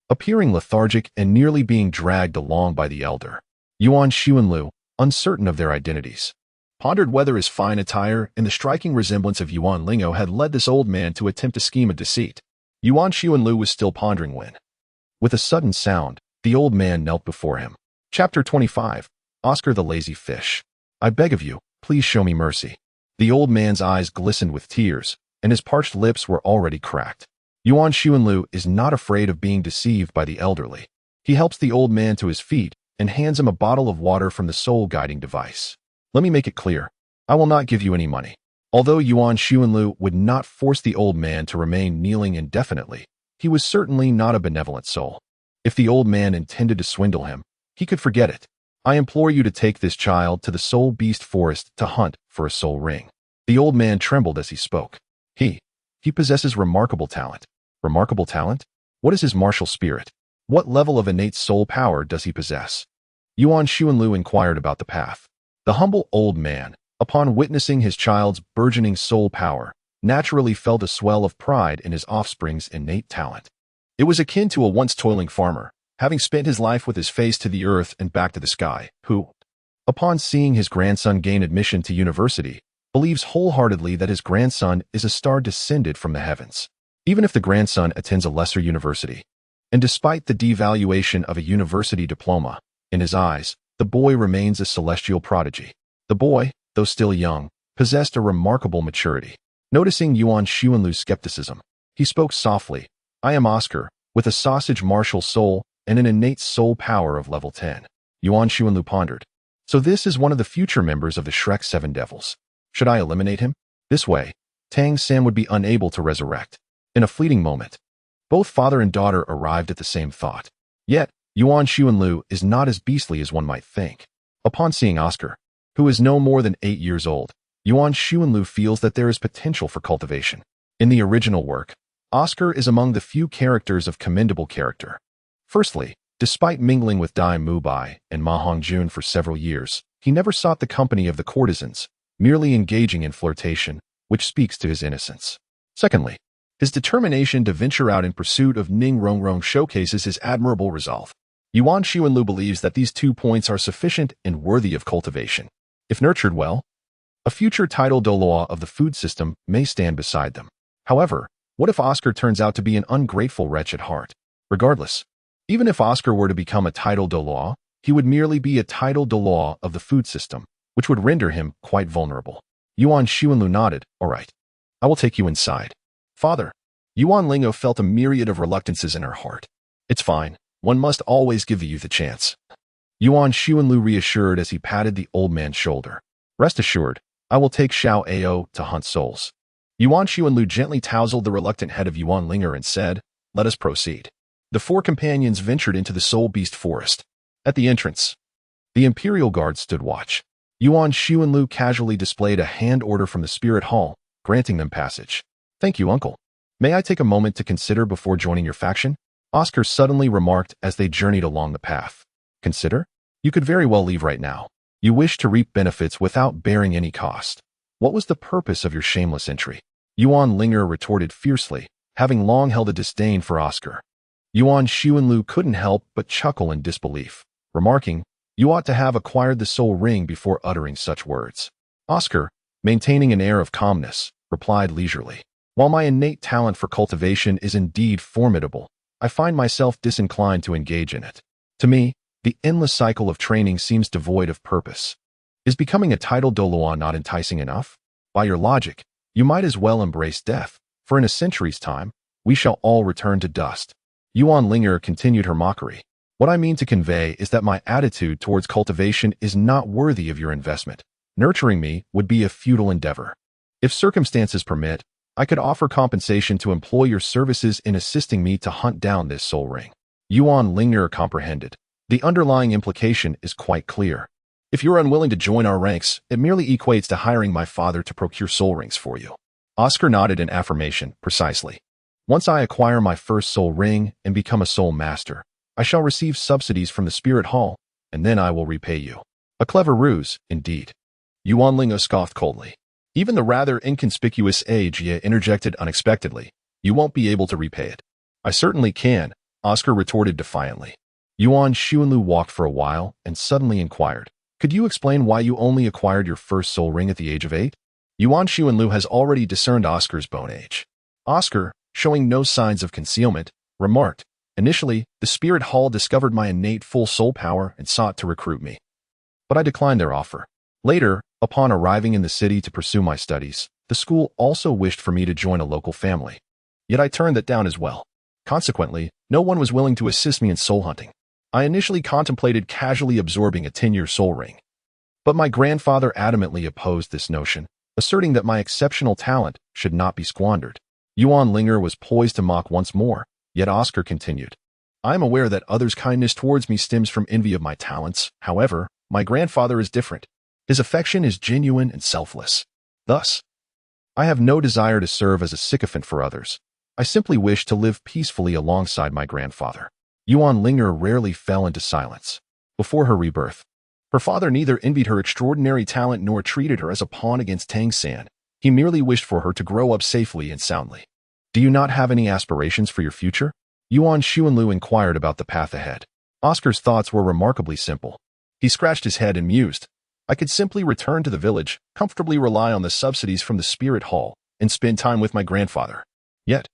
appearing lethargic and nearly being dragged along by the elder. Yuan Xuanlu, uncertain of their identities, pondered whether his fine attire and the striking resemblance of Yuan Ling'er had led this old man to attempt a scheme of deceit. Yuan Xuanlu was still pondering when, with a sudden sound, the old man knelt before him. Chapter 25. Oscar the Lazy Fish. "I beg of you, please show me mercy." The old man's eyes glistened with tears, and his parched lips were already cracked. Yuan Xuanlu is not afraid of being deceived by the elderly. He helps the old man to his feet and hands him a bottle of water from the soul guiding device. "Let me make it clear. I will not give you any money." Although Yuan Xuanlu would not force the old man to remain kneeling indefinitely, he was certainly not a benevolent soul. If the old man intended to swindle him, he could forget it. "I implore you to take this child to the Soul Beast Forest to hunt for a soul ring." The old man trembled as he spoke. He possesses remarkable talent. Remarkable talent? What is his martial spirit? What level of innate soul power does he possess? Yuan Xuanlu inquired about the path. The humble old man, upon witnessing his child's burgeoning soul power, naturally felt a swell of pride in his offspring's innate talent. It was akin to a once toiling farmer, having spent his life with his face to the earth and back to the sky, who, upon seeing his grandson gain admission to university, believes wholeheartedly that his grandson is a star descended from the heavens. Even if the grandson attends a lesser university, and despite the devaluation of a university diploma, in his eyes, the boy remains a celestial prodigy. The boy, though still young, possessed a remarkable maturity. Noticing Yuan Xuanlu's skepticism, he spoke softly. "I am Oscar, with a sausage martial soul and an innate soul power of level 10. Yuan Xuanlu pondered. So this is one of the future members of the Shrek Seven Devils. Should I eliminate him? This way, Tang San would be unable to resurrect. In a fleeting moment, both father and daughter arrived at the same thought. Yet, Yuan Xuanlu is not as beastly as one might think. Upon seeing Oscar, who is no more than 8 years old, Yuan Xuanlu feels that there is potential for cultivation. In the original work, Oscar is among the few characters of commendable character. Firstly, despite mingling with Dai Mubai and Ma Hongjun for several years, he never sought the company of the courtesans, merely engaging in flirtation, which speaks to his innocence. Secondly, his determination to venture out in pursuit of Ning Rongrong showcases his admirable resolve. Yuan Xuanlu believes that these 2 points are sufficient and worthy of cultivation. If nurtured well, a future title Douluo of the food system may stand beside them. However, what if Oscar turns out to be an ungrateful wretch at heart? Regardless, even if Oscar were to become a title Douluo, he would merely be a title Douluo of the food system, which would render him quite vulnerable. Yuan Xuanlu nodded. All right, I will take you inside. Father, Yuan Ling'er felt a myriad of reluctances in her heart. It's fine. One must always give the youth a chance. Yuan Xuanlu reassured as he patted the old man's shoulder. Rest assured, I will take Xiao Ao to hunt souls. Yuan Xuanlu gently tousled the reluctant head of Yuan Ling'er and said, let us proceed. The 4 companions ventured into the soul beast forest. At the entrance, the Imperial Guard stood watch. Yuan Xuanlu casually displayed a hand order from the Spirit Hall, granting them passage. Thank you, uncle. May I take a moment to consider before joining your faction? Oscar suddenly remarked as they journeyed along the path. Consider? You could very well leave right now. You wish to reap benefits without bearing any cost. What was the purpose of your shameless entry? Yuan Ling'er retorted fiercely, having long held a disdain for Oscar. Yuan Xuanlu couldn't help but chuckle in disbelief, remarking, you ought to have acquired the soul ring before uttering such words. Oscar, maintaining an air of calmness, replied leisurely. While my innate talent for cultivation is indeed formidable, I find myself disinclined to engage in it. To me, the endless cycle of training seems devoid of purpose. Is becoming a title Douluo not enticing enough? By your logic, you might as well embrace death, for in a century's time, we shall all return to dust. Yuan Ling'er continued her mockery. What I mean to convey is that my attitude towards cultivation is not worthy of your investment. Nurturing me would be a futile endeavor. If circumstances permit, I could offer compensation to employ your services in assisting me to hunt down this soul ring. Yuan Ling'er comprehended. The underlying implication is quite clear. If you're unwilling to join our ranks, it merely equates to hiring my father to procure soul rings for you. Oscar nodded in affirmation, precisely. Once I acquire my first soul ring and become a soul master, I shall receive subsidies from the Spirit Hall, and then I will repay you. A clever ruse, indeed. Yuan Ling'er scoffed coldly. Even the rather inconspicuous Jie interjected unexpectedly. You won't be able to repay it. I certainly can, Oscar retorted defiantly. Yuan Xuanlu walked for a while and suddenly inquired, could you explain why you only acquired your first soul ring at the age of 8? Yuan Xuanlu has already discerned Oscar's bone age. Oscar, showing no signs of concealment, remarked, initially, the Spirit Hall discovered my innate full soul power and sought to recruit me. But I declined their offer. Later, upon arriving in the city to pursue my studies, the school also wished for me to join a local family. Yet I turned that down as well. Consequently, no one was willing to assist me in soul hunting. I initially contemplated casually absorbing a 10-year soul ring. But my grandfather adamantly opposed this notion, asserting that my exceptional talent should not be squandered. Yuan Ling'er was poised to mock once more, yet Oscar continued. I am aware that others' kindness towards me stems from envy of my talents. However, my grandfather is different. His affection is genuine and selfless. Thus, I have no desire to serve as a sycophant for others. I simply wish to live peacefully alongside my grandfather. Yuan Ling'er rarely fell into silence. Before her rebirth, her father neither envied her extraordinary talent nor treated her as a pawn against Tang San. He merely wished for her to grow up safely and soundly. Do you not have any aspirations for your future? Yuan Xuanlu inquired about the path ahead. Oscar's thoughts were remarkably simple. He scratched his head and mused. I could simply return to the village, comfortably rely on the subsidies from the Spirit Hall, and spend time with my grandfather. Yet,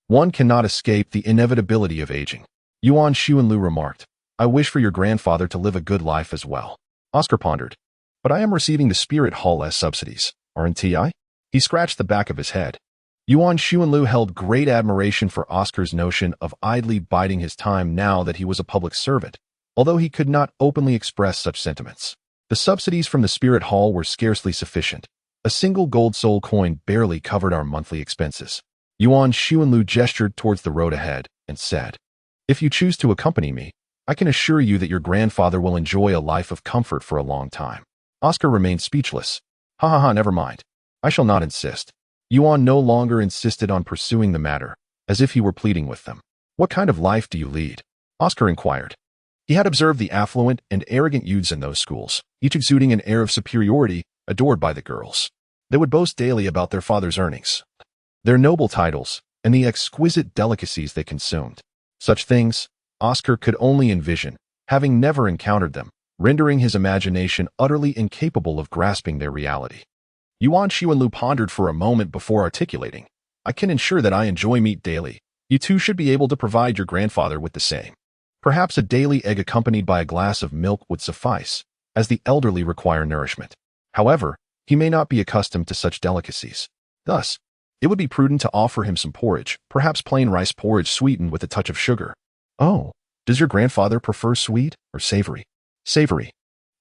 one cannot escape the inevitability of aging. Yuan Xuanlu remarked, I wish for your grandfather to live a good life as well. Oscar pondered. But I am receiving the Spirit Hall as subsidies, aren't I? He scratched the back of his head. Yuan Xuanlu held great admiration for Oscar's notion of idly biding his time now that he was a public servant, although he could not openly express such sentiments. The subsidies from the spirit hall were scarcely sufficient. A single gold soul coin barely covered our monthly expenses. Yuan Xuanlu gestured towards the road ahead and said, "If you choose to accompany me, I can assure you that your grandfather will enjoy a life of comfort for a long time." Oscar remained speechless. "Ha ha ha, never mind. I shall not insist." Yuan no longer insisted on pursuing the matter, as if he were pleading with them. "What kind of life do you lead?" Oscar inquired. He had observed the affluent and arrogant youths in those schools, each exuding an air of superiority, adored by the girls. They would boast daily about their father's earnings, their noble titles, and the exquisite delicacies they consumed. Such things, Oscar could only envision, having never encountered them, rendering his imagination utterly incapable of grasping their reality. Yuan Xuanlu pondered for a moment before articulating, "I can ensure that I enjoy meat daily. You too should be able to provide your grandfather with the same. Perhaps a daily egg accompanied by a glass of milk would suffice, as the elderly require nourishment. However, he may not be accustomed to such delicacies. Thus, it would be prudent to offer him some porridge, perhaps plain rice porridge sweetened with a touch of sugar." "Oh, does your grandfather prefer sweet or savory?" "Savory."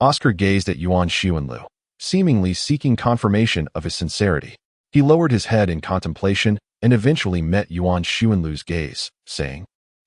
Oscar gazed at Yuan Xuanlu, seemingly seeking confirmation of his sincerity. He lowered his head in contemplation and eventually met Yuan Xuanlu's gaze, saying,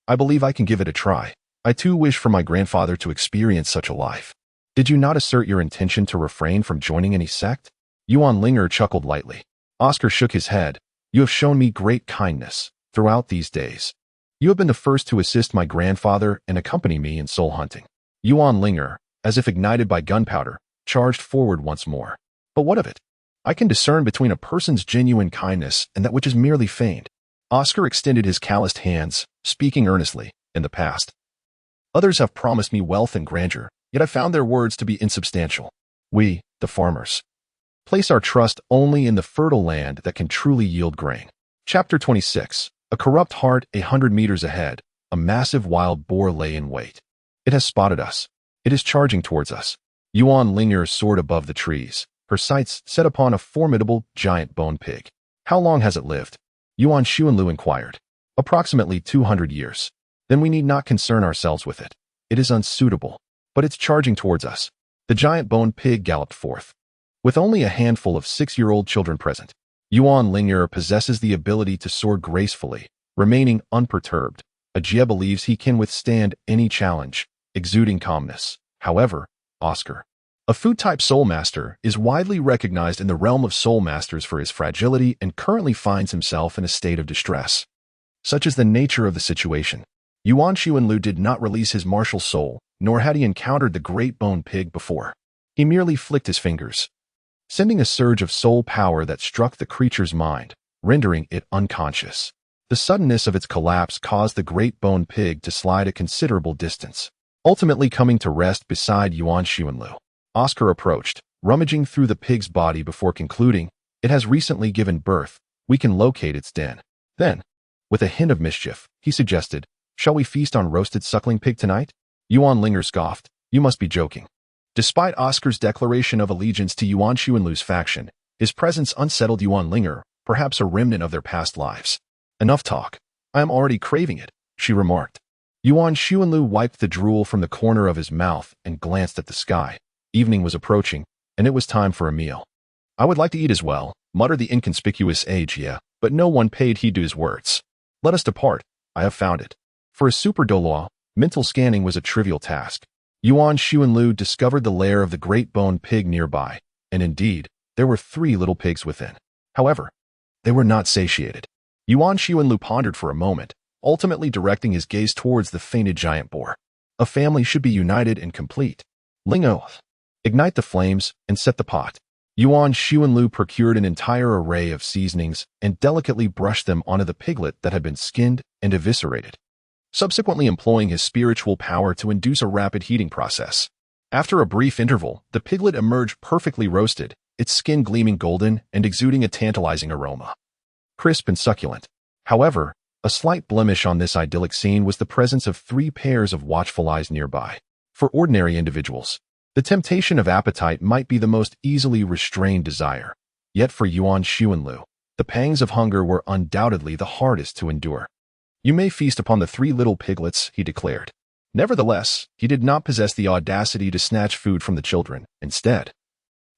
"I believe I can give it a try. I too wish for my grandfather to experience such a life." "Did you not assert your intention to refrain from joining any sect?" Yuan Ling'er chuckled lightly. Oscar shook his head. "You have shown me great kindness throughout these days. You have been the first to assist my grandfather and accompany me in soul hunting." Yuan Ling'er, as if ignited by gunpowder, charged forward once more. "But what of it? I can discern between a person's genuine kindness and that which is merely feigned." Oscar extended his calloused hands, speaking earnestly. "In the past, others have promised me wealth and grandeur, yet I found their words to be insubstantial. We, the farmers, place our trust only in the fertile land that can truly yield grain." Chapter 26. A corrupt heart. 100 meters ahead, a massive wild boar lay in wait. "It has spotted us. It is charging towards us." Yuan Ling'er soared above the trees, her sights set upon a formidable giant bone pig. "How long has it lived?" Yuan Xuanlu inquired. "Approximately 200 years. Then we need not concern ourselves with it. It is unsuitable, but it's charging towards us." The giant bone pig galloped forth. With only a handful of 6-year-old children present, Yuan Ling'er possesses the ability to soar gracefully, remaining unperturbed. Ajie believes he can withstand any challenge, exuding calmness. However, Oscar, a food-type soul master, is widely recognized in the realm of soul masters for his fragility and currently finds himself in a state of distress. Such is the nature of the situation. Yuan Xuanlu did not release his martial soul, nor had he encountered the great bone pig before. He merely flicked his fingers, sending a surge of soul power that struck the creature's mind, rendering it unconscious. The suddenness of its collapse caused the great bone pig to slide a considerable distance, ultimately coming to rest beside Yuan Xuanlu. Oscar approached, rummaging through the pig's body before concluding, "It has recently given birth. We can locate its den." Then, with a hint of mischief, he suggested, "Shall we feast on roasted suckling pig tonight?" Yuan Ling'er scoffed, "You must be joking." Despite Oscar's declaration of allegiance to Yuan Xuanlu's faction, his presence unsettled Yuan Ling'er, perhaps a remnant of their past lives. "Enough talk. I am already craving it," she remarked. Yuan Xuanlu wiped the drool from the corner of his mouth and glanced at the sky. Evening was approaching, and it was time for a meal. "I would like to eat as well," muttered the inconspicuous Ajie, but no one paid heed to his words. "Let us depart. I have found it." For a super Douluo, mental scanning was a trivial task. Yuan Xuanlu discovered the lair of the great bone pig nearby, and indeed, there were 3 little pigs within. However, they were not satiated. Yuan Xuanlu pondered for a moment, ultimately directing his gaze towards the fainted giant boar. A family should be united and complete. "Ling'er, ignite the flames and set the pot." Yuan Xuanlu procured an entire array of seasonings and delicately brushed them onto the piglet that had been skinned and eviscerated, subsequently employing his spiritual power to induce a rapid heating process. After a brief interval, the piglet emerged perfectly roasted, its skin gleaming golden and exuding a tantalizing aroma. Crisp and succulent. However, a slight blemish on this idyllic scene was the presence of 3 pairs of watchful eyes nearby. For ordinary individuals, the temptation of appetite might be the most easily restrained desire. Yet for Yuan Xuanlu, the pangs of hunger were undoubtedly the hardest to endure. "You may feast upon the 3 little piglets," he declared. Nevertheless, he did not possess the audacity to snatch food from the children. Instead,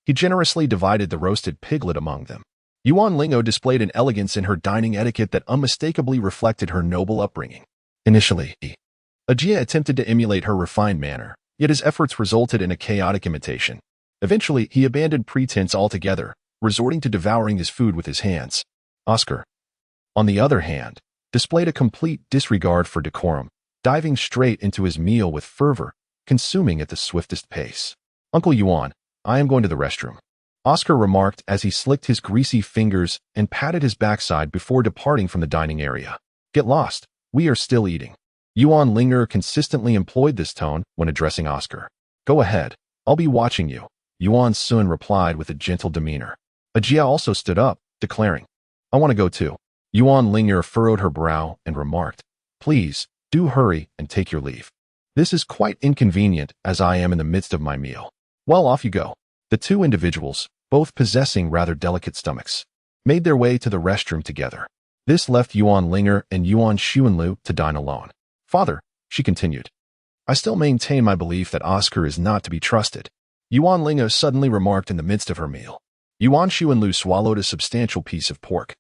he generously divided the roasted piglet among them. Yuan Ling'er displayed an elegance in her dining etiquette that unmistakably reflected her noble upbringing. Initially, Ajia attempted to emulate her refined manner, yet his efforts resulted in a chaotic imitation. Eventually, he abandoned pretense altogether, resorting to devouring his food with his hands. Oscar, on the other hand, displayed a complete disregard for decorum, diving straight into his meal with fervor, consuming at the swiftest pace. "Uncle Yuan, I am going to the restroom," Oscar remarked as he slicked his greasy fingers and patted his backside before departing from the dining area. "Get lost, we are still eating." Yuan Ling'er consistently employed this tone when addressing Oscar. "Go ahead, I'll be watching you," Yuan Sun replied with a gentle demeanor. Ajia also stood up, declaring, "I want to go too." Yuan Ling'er furrowed her brow and remarked, "Please, do hurry and take your leave. This is quite inconvenient as I am in the midst of my meal." "Well, off you go." The two individuals, both possessing rather delicate stomachs, made their way to the restroom together. This left Yuan Ling'er and Yuan Xuanlu to dine alone. "Father," she continued, "I still maintain my belief that Oscar is not to be trusted," Yuan Ling'er suddenly remarked in the midst of her meal. Yuan Xuanlu swallowed a substantial piece of pork,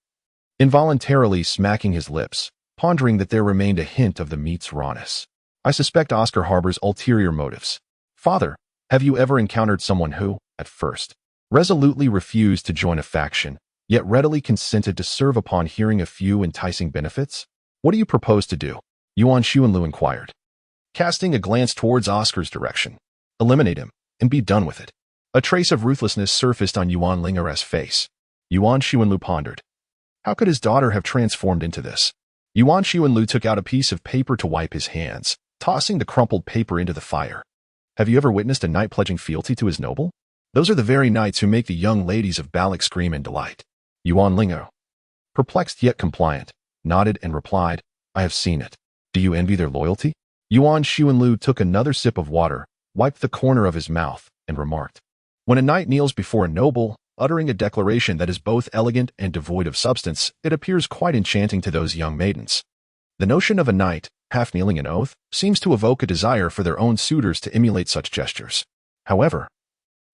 involuntarily smacking his lips, pondering that there remained a hint of the meat's rawness. "I suspect Oscar harbors ulterior motives. Father, have you ever encountered someone who, at first, resolutely refused to join a faction, yet readily consented to serve upon hearing a few enticing benefits? What do you propose to do?" Yuan Xuanlu inquired, casting a glance towards Oscar's direction. "Eliminate him, and be done with it." A trace of ruthlessness surfaced on Yuan Ling'er's face. Yuan Xuanlu pondered. How could his daughter have transformed into this? Yuan Xuanlu took out a piece of paper to wipe his hands, tossing the crumpled paper into the fire. "Have you ever witnessed a knight pledging fealty to his noble? Those are the very knights who make the young ladies of Balak scream in delight." Yuan Ling'er, perplexed yet compliant, nodded and replied, "I have seen it. Do you envy their loyalty?" Yuan Xuanlu took another sip of water, wiped the corner of his mouth, and remarked, "When a knight kneels before a noble, uttering a declaration that is both elegant and devoid of substance, it appears quite enchanting to those young maidens. The notion of a knight, half kneeling an oath, seems to evoke a desire for their own suitors to emulate such gestures. However,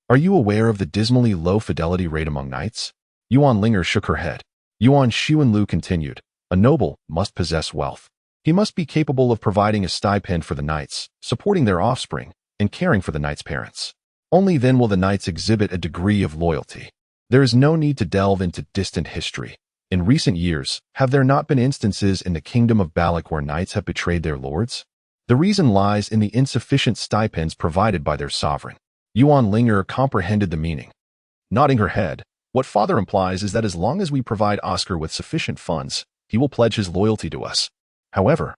are you aware of the dismally low fidelity rate among knights?" Yuan Ling'er shook her head. Yuan Xuanlu continued, "A noble must possess wealth. He must be capable of providing a stipend for the knights, supporting their offspring, and caring for the knights' parents. Only then will the knights exhibit a degree of loyalty. There is no need to delve into distant history. In recent years, have there not been instances in the kingdom of Balak where knights have betrayed their lords? The reason lies in the insufficient stipends provided by their sovereign." Yuan Ling'er comprehended the meaning. Nodding her head, "What father implies is that as long as we provide Oscar with sufficient funds, he will pledge his loyalty to us. However,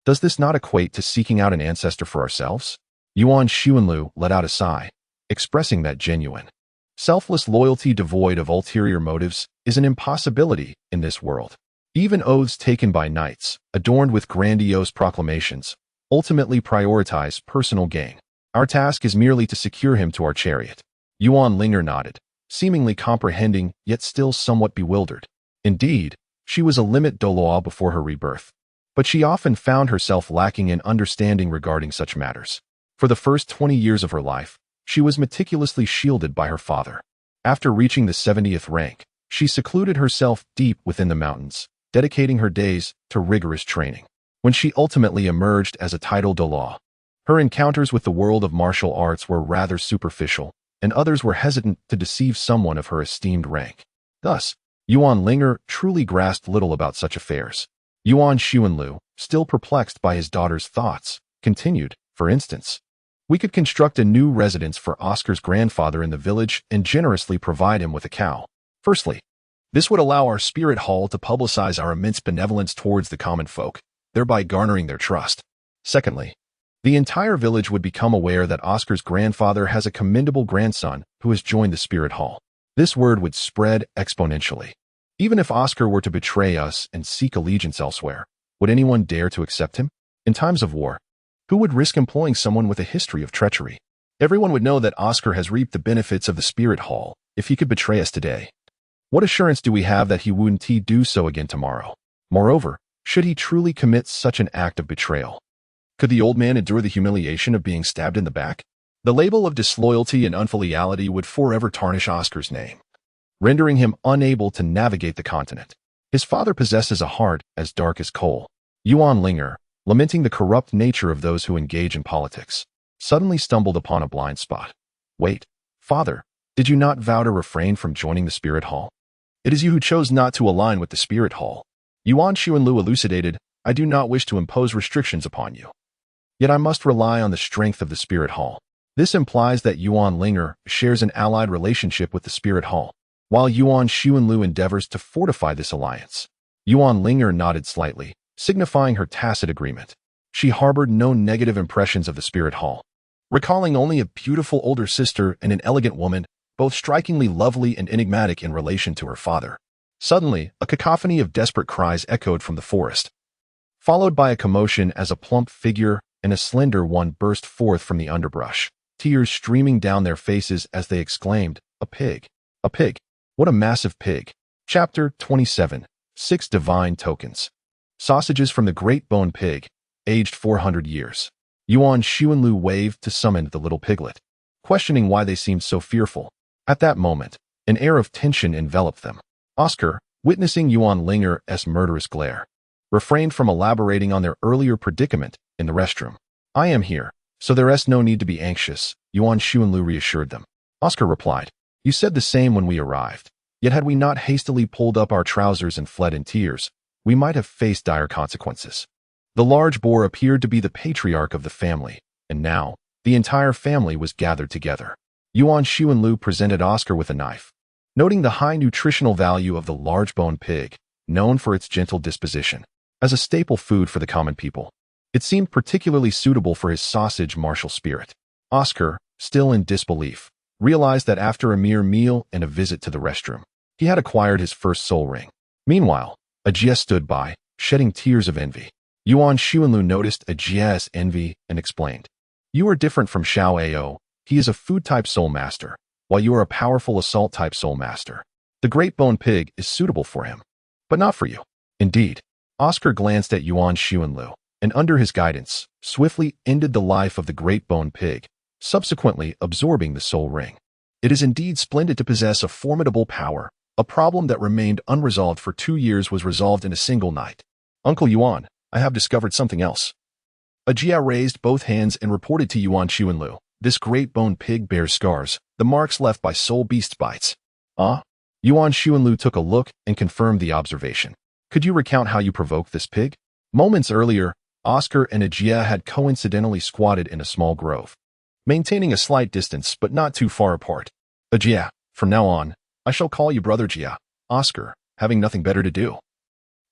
does this not equate to seeking out an ancestor for ourselves?" Yuan Xuanlu let out a sigh, expressing that genuine, selfless loyalty devoid of ulterior motives is an impossibility in this world. Even oaths taken by knights, adorned with grandiose proclamations, ultimately prioritize personal gain. Our task is merely to secure him to our chariot." Yuan Ling'er nodded, seemingly comprehending yet still somewhat bewildered. Indeed, she was a limit Douluo before her rebirth, but she often found herself lacking in understanding regarding such matters. For the first 20 years of her life, she was meticulously shielded by her father. After reaching the 70th rank, she secluded herself deep within the mountains, dedicating her days to rigorous training. When she ultimately emerged as a titled Douluo, her encounters with the world of martial arts were rather superficial, and others were hesitant to deceive someone of her esteemed rank. Thus, Yuan Ling'er truly grasped little about such affairs. Yuan Xuanlu, still perplexed by his daughter's thoughts, continued, "For instance, we could construct a new residence for Oscar's grandfather in the village and generously provide him with a cow. Firstly, this would allow our spirit hall to publicize our immense benevolence towards the common folk, thereby garnering their trust. Secondly, the entire village would become aware that Oscar's grandfather has a commendable grandson who has joined the spirit hall. This word would spread exponentially. Even if Oscar were to betray us and seek allegiance elsewhere, would anyone dare to accept him? In times of war, who would risk employing someone with a history of treachery? Everyone would know that Oscar has reaped the benefits of the spirit hall if he could betray us today. What assurance do we have that he wouldn't do so again tomorrow? Moreover, should he truly commit such an act of betrayal, Could the old man endure the humiliation of being stabbed in the back? The label of disloyalty and unfiliality would forever tarnish Oscar's name, rendering him unable to navigate the continent. His father possesses a heart as dark as coal. Yuan Ling'er, lamenting the corrupt nature of those who engage in politics, suddenly stumbled upon a blind spot. Wait, father, did you not vow to refrain from joining the Spirit Hall? It is you who chose not to align with the Spirit Hall. Yuan Xuanlu elucidated, I do not wish to impose restrictions upon you. Yet I must rely on the strength of the Spirit Hall. This implies that Yuan Ling'er shares an allied relationship with the Spirit Hall, while Yuan Xuanlu endeavors to fortify this alliance. Yuan Ling'er nodded slightly, signifying her tacit agreement. She harbored no negative impressions of the Spirit Hall, recalling only a beautiful older sister and an elegant woman, both strikingly lovely and enigmatic in relation to her father. Suddenly, a cacophony of desperate cries echoed from the forest, followed by a commotion as a plump figure and a slender one burst forth from the underbrush, tears streaming down their faces as they exclaimed, "A pig! A pig! What a massive pig!" Chapter 27. 6 Divine Tokens. Sausages from the Great Bone Pig, aged 400 years. Yuan Xuanlu waved to summon the little piglet, questioning why they seemed so fearful. At that moment, an air of tension enveloped them. Oscar, witnessing Yuan Ling'er's murderous glare, refrained from elaborating on their earlier predicament in the restroom. I am here, so there's no need to be anxious, Yuan Xuanlu reassured them. Oscar replied, you said the same when we arrived. Yet had we not hastily pulled up our trousers and fled in tears, we might have faced dire consequences. The large boar appeared to be the patriarch of the family, and now, the entire family was gathered together. Yuan Xuanlu presented Oscar with a knife, noting the high nutritional value of the large-boned pig, known for its gentle disposition. As a staple food for the common people, it seemed particularly suitable for his sausage martial spirit. Oscar, still in disbelief, realized that after a mere meal and a visit to the restroom, he had acquired his first soul ring. Meanwhile, Ajia stood by, shedding tears of envy. Yuan Xuanlu noticed Ajia's envy and explained, you are different from Xiao Ao. He is a food-type soul master, while you are a powerful assault-type soul master. The great bone pig is suitable for him, but not for you. Indeed, Oscar glanced at Yuan Xuanlu, and under his guidance, swiftly ended the life of the great bone pig, subsequently absorbing the soul ring. It is indeed splendid to possess a formidable power. A problem that remained unresolved for 2 years was resolved in a single night. Uncle Yuan, I have discovered something else. Ajia raised both hands and reported to Yuan Xuanlu, this great bone pig bears scars, the marks left by soul beast bites. Yuan Xuanlu took a look and confirmed the observation. Could you recount how you provoked this pig? Moments earlier, Oscar and Ajia had coincidentally squatted in a small grove, maintaining a slight distance but not too far apart. Ajia, from now on, I shall call you Brother Jia. Oscar, having nothing better to do,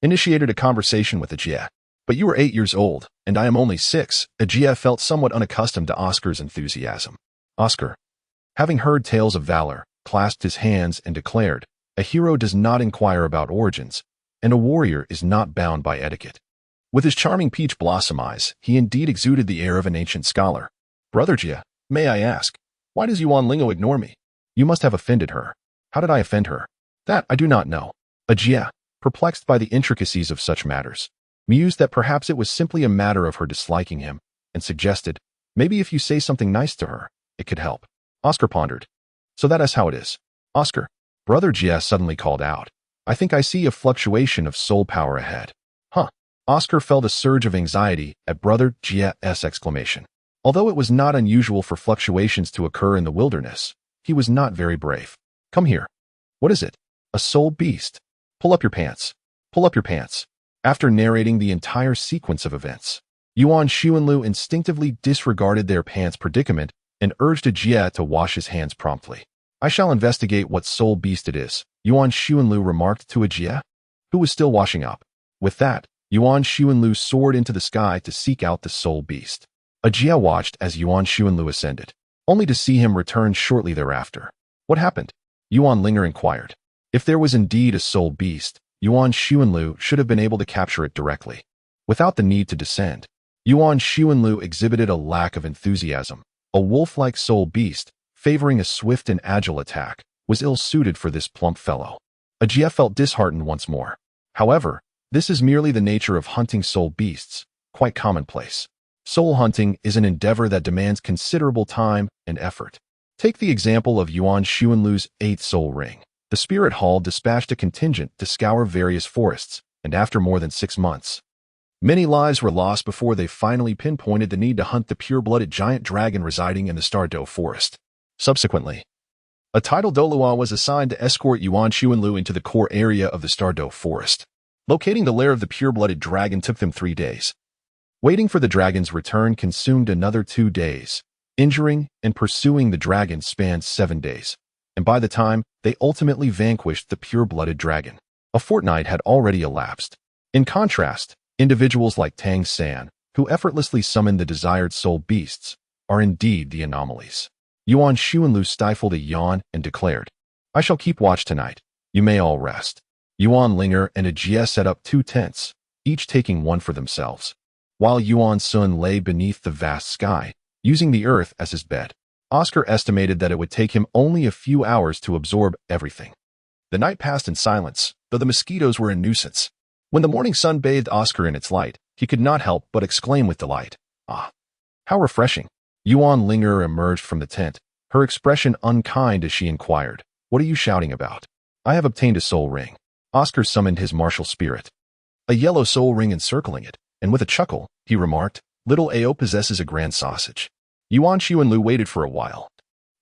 initiated a conversation with Ajia. But you are 8 years old, and I am only 6. Ajia felt somewhat unaccustomed to Oscar's enthusiasm. Oscar, having heard tales of valor, clasped his hands and declared, a hero does not inquire about origins, and a warrior is not bound by etiquette. With his charming peach blossom eyes, he indeed exuded the air of an ancient scholar. Brother Jia, may I ask, why does Yuan Ling'er ignore me? You must have offended her. How did I offend her? That I do not know. Ajia, perplexed by the intricacies of such matters, mused that perhaps it was simply a matter of her disliking him, and suggested, maybe if you say something nice to her, it could help. Oscar pondered. So that is how it is. Oscar, Brother Jia suddenly called out. I think I see a fluctuation of soul power ahead. Oscar felt a surge of anxiety at Brother Jia's exclamation. Although it was not unusual for fluctuations to occur in the wilderness, he was not very brave. Come here. What is it? A soul beast. Pull up your pants. Pull up your pants. After narrating the entire sequence of events, Yuan Xuanlu instinctively disregarded their pants predicament and urged Jia to wash his hands promptly. I shall investigate what soul beast it is, Yuan Xuanlu remarked to Jia, who was still washing up. With that, Yuan Xuanlu soared into the sky to seek out the soul beast. Jia watched as Yuan Xuanlu ascended, only to see him return shortly thereafter. What happened? Yuan Ling'er inquired. If there was indeed a soul beast, Yuan Xuanlu should have been able to capture it directly, without the need to descend. Yuan Xuanlu exhibited a lack of enthusiasm. A wolf-like soul beast, favoring a swift and agile attack, was ill-suited for this plump fellow. Jia felt disheartened once more. However, this is merely the nature of hunting soul beasts, quite commonplace. Soul hunting is an endeavor that demands considerable time and effort. Take the example of Yuan Xuanlu's 8th soul ring. The spirit hall dispatched a contingent to scour various forests, and after more than 6 months, many lives were lost before they finally pinpointed the need to hunt the pure-blooded giant dragon residing in the Douluo forest. Subsequently, a titled Douluo was assigned to escort Yuan Xuanlu into the core area of the Douluo forest. Locating the lair of the pure-blooded dragon took them 3 days. Waiting for the dragon's return consumed another 2 days. Injuring and pursuing the dragon spanned 7 days. And by the time they ultimately vanquished the pure-blooded dragon, a fortnight had already elapsed. In contrast, individuals like Tang San, who effortlessly summoned the desired soul beasts, are indeed the anomalies. Yuan Xuanlu stifled a yawn and declared, "I shall keep watch tonight. You may all rest." Yuan Ling'er and Ajie set up 2 tents, each taking one for themselves. While Yuan Sun lay beneath the vast sky, using the earth as his bed, Oscar estimated that it would take him only a few hours to absorb everything. The night passed in silence, though the mosquitoes were a nuisance. When the morning sun bathed Oscar in its light, he could not help but exclaim with delight, "Ah, how refreshing." Yuan Ling'er emerged from the tent, her expression unkind as she inquired, "What are you shouting about?" "I have obtained a soul ring." Oscar summoned his martial spirit. A yellow soul ring encircling it, and with a chuckle, he remarked, "Little Ao possesses a grand sausage." Yuan Xuanlu waited for a while,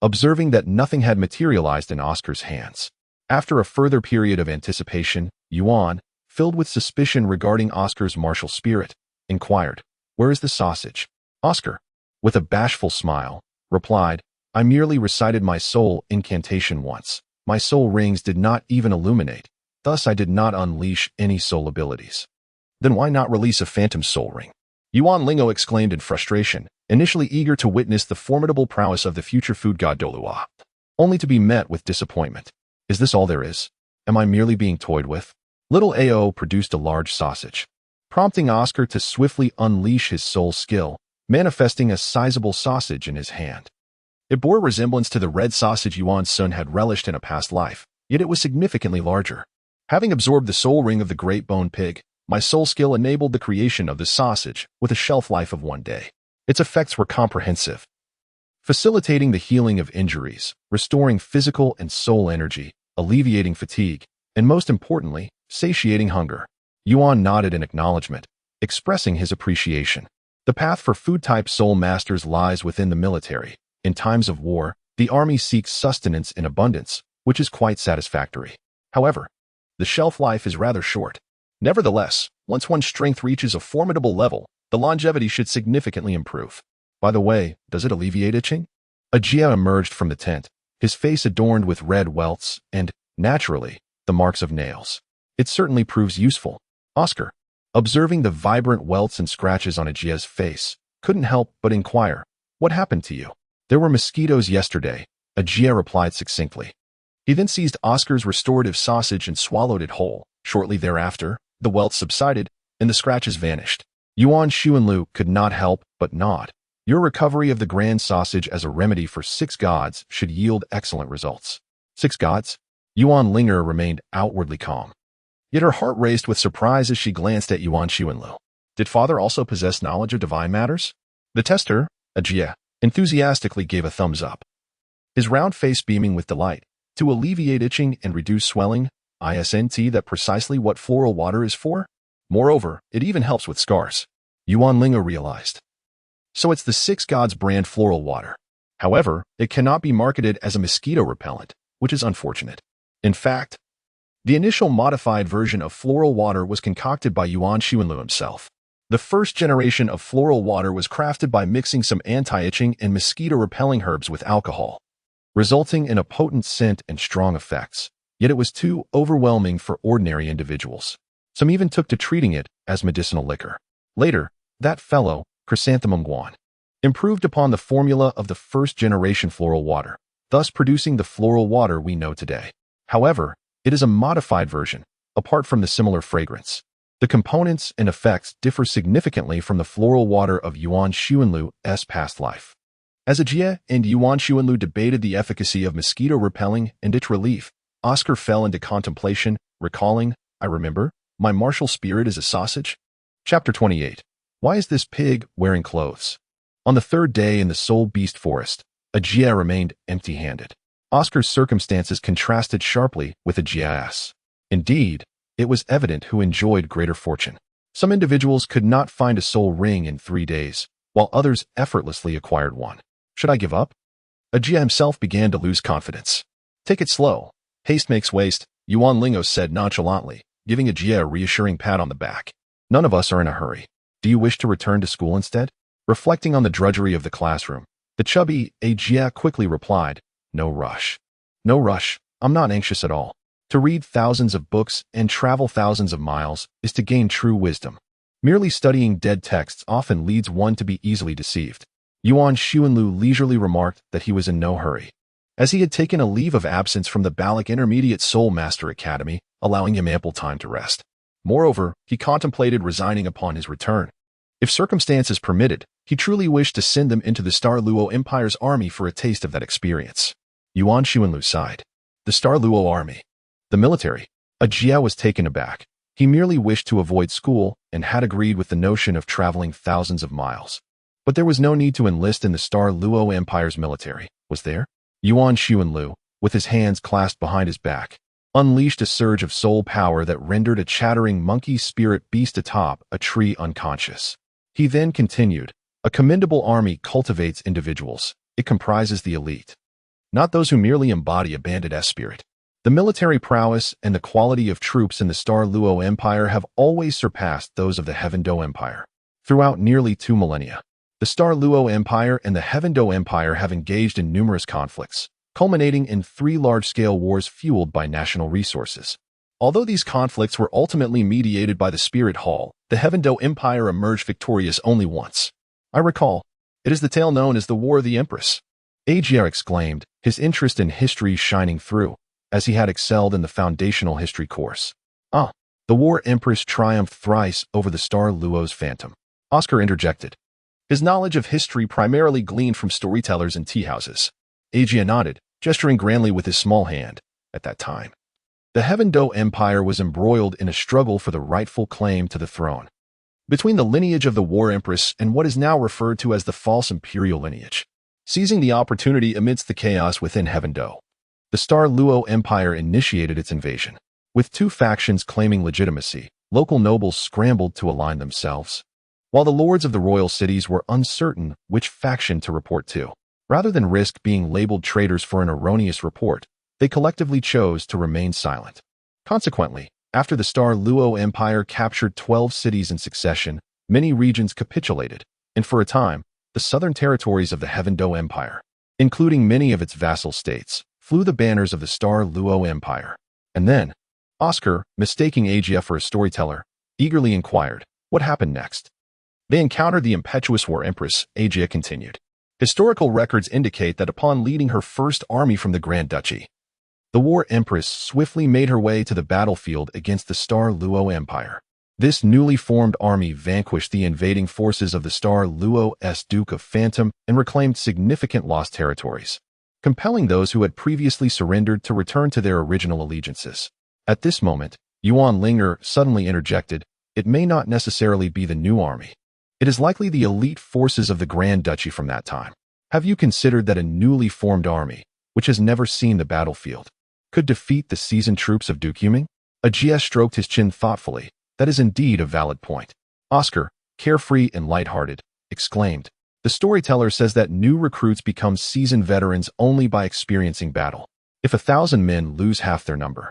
observing that nothing had materialized in Oscar's hands. After a further period of anticipation, Yuan, filled with suspicion regarding Oscar's martial spirit, inquired, "Where is the sausage?" Oscar, with a bashful smile, replied, "I merely recited my soul incantation once. My soul rings did not even illuminate, thus I did not unleash any soul abilities." "Then why not release a phantom soul ring?" Yuan Ling'er exclaimed in frustration, initially eager to witness the formidable prowess of the future food god Douluo, only to be met with disappointment. "Is this all there is? Am I merely being toyed with?" Little Ao produced a large sausage, prompting Oscar to swiftly unleash his soul skill, manifesting a sizable sausage in his hand. It bore resemblance to the red sausage Yuan Sun had relished in a past life, yet it was significantly larger. "Having absorbed the soul ring of the great bone pig, my soul skill enabled the creation of the sausage with a shelf life of 1 day. Its effects were comprehensive, facilitating the healing of injuries, restoring physical and soul energy, alleviating fatigue, and most importantly, satiating hunger." Yuan nodded in acknowledgement, expressing his appreciation. The path for food-type soul masters lies within the military. In times of war, the army seeks sustenance in abundance, which is quite satisfactory. However, the shelf life is rather short. Nevertheless, once one's strength reaches a formidable level, the longevity should significantly improve. "By the way, does it alleviate itching?" Ajie emerged from the tent, his face adorned with red welts and, naturally, the marks of nails. "It certainly proves useful." Oscar, observing the vibrant welts and scratches on Ajie's face, couldn't help but inquire, "What happened to you?" "There were mosquitoes yesterday," Ajie replied succinctly. He then seized Oscar's restorative sausage and swallowed it whole. Shortly thereafter, the welts subsided, and the scratches vanished. Yuan Xuanlu could not help but nod. Your recovery of the grand sausage as a remedy for 6 gods should yield excellent results. 6 gods? Yuan Ling'er remained outwardly calm. Yet her heart raced with surprise as she glanced at Yuan Xuanlu. Did father also possess knowledge of divine matters? The tester, Ajie, enthusiastically gave a thumbs up, his round face beaming with delight. To alleviate itching and reduce swelling, isn't that precisely what floral water is for? Moreover, it even helps with scars. Yuan Ling'er realized. So it's the 6 gods brand floral water. However, it cannot be marketed as a mosquito repellent, which is unfortunate. In fact, the initial modified version of floral water was concocted by Yuan Xuanlu himself. The first generation of floral water was crafted by mixing some anti-itching and mosquito-repelling herbs with alcohol, resulting in a potent scent and strong effects. Yet it was too overwhelming for ordinary individuals. Some even took to treating it as medicinal liquor. Later, that fellow, Chrysanthemum Guan, improved upon the formula of the first-generation floral water, thus producing the floral water we know today. However, it is a modified version, apart from the similar fragrance. The components and effects differ significantly from the floral water of Yuan Xuanlu's past life. As Ajie and Yuan Xuanlu debated the efficacy of mosquito repelling and itch relief, Oscar fell into contemplation, recalling, "I remember, my martial spirit is a sausage." Chapter 28. Why is this pig wearing clothes? On the third day in the Soul Beast Forest, Ajia remained empty-handed. Oscar's circumstances contrasted sharply with Ajia's. Indeed, it was evident who enjoyed greater fortune. Some individuals could not find a soul ring in 3 days, while others effortlessly acquired one. Should I give up? Ajia himself began to lose confidence. Take it slow. Haste makes waste, Yuan Ling'er said nonchalantly, giving Ajia a reassuring pat on the back. None of us are in a hurry. Do you wish to return to school instead? Reflecting on the drudgery of the classroom, the chubby Ajia quickly replied, No rush. No rush, I'm not anxious at all. To read thousands of books and travel thousands of miles is to gain true wisdom. Merely studying dead texts often leads one to be easily deceived. Yuan Xuanlu leisurely remarked that he was in no hurry, as he had taken a leave of absence from the Balic Intermediate Soul Master Academy, allowing him ample time to rest. Moreover, he contemplated resigning upon his return. If circumstances permitted, he truly wished to send them into the Douluo Empire's army for a taste of that experience. Yuan Xuanlu sighed. The Douluo army. The military. Ajia was taken aback. He merely wished to avoid school and had agreed with the notion of traveling thousands of miles. But there was no need to enlist in the Douluo Empire's military, was there? Yuan Xuanlu, with his hands clasped behind his back, unleashed a surge of soul power that rendered a chattering monkey spirit beast atop a tree unconscious. He then continued, A commendable army cultivates individuals. It comprises the elite, not those who merely embody a bandit spirit. The military prowess and the quality of troops in the Douluo Empire have always surpassed those of the Heaven Do Empire. Throughout nearly 2 millennia, the Douluo Empire and the Heaven Do Empire have engaged in numerous conflicts, culminating in 3 large-scale wars fueled by national resources. Although these conflicts were ultimately mediated by the Spirit Hall, the Heaven Do Empire emerged victorious only once. I recall, it is the tale known as the War of the Empress. Ajia exclaimed, his interest in history shining through, as he had excelled in the foundational history course. Ah, the War Empress triumphed thrice over the Douluo's phantom. Oscar interjected. His knowledge of history primarily gleaned from storytellers and tea-houses. Ajia nodded, gesturing grandly with his small hand. At that time, the Heaven Do Empire was embroiled in a struggle for the rightful claim to the throne, between the lineage of the War Empress and what is now referred to as the false imperial lineage. Seizing the opportunity amidst the chaos within Heaven Do, the Douluo Empire initiated its invasion. With 2 factions claiming legitimacy, local nobles scrambled to align themselves, while the lords of the royal cities were uncertain which faction to report to. Rather than risk being labeled traitors for an erroneous report, they collectively chose to remain silent. Consequently, after the Douluo Empire captured 12 cities in succession, many regions capitulated, and for a time, the southern territories of the Heaven Do Empire, including many of its vassal states, flew the banners of the Douluo Empire. And then, Oscar, mistaking Ajia for a storyteller, eagerly inquired, what happened next? They encountered the impetuous War Empress, Ajia continued. Historical records indicate that upon leading her first army from the Grand Duchy, the War Empress swiftly made her way to the battlefield against the Douluo Empire. This newly formed army vanquished the invading forces of the Douluo's Duke of Phantom and reclaimed significant lost territories, compelling those who had previously surrendered to return to their original allegiances. At this moment, Yuan Ling'er suddenly interjected, it may not necessarily be the new army. It is likely the elite forces of the Grand Duchy from that time. Have you considered that a newly formed army, which has never seen the battlefield, could defeat the seasoned troops of Duke Yuming? Ajia stroked his chin thoughtfully. That is indeed a valid point. Oscar, carefree and lighthearted, exclaimed, the storyteller says that new recruits become seasoned veterans only by experiencing battle. If 1,000 men lose half their number,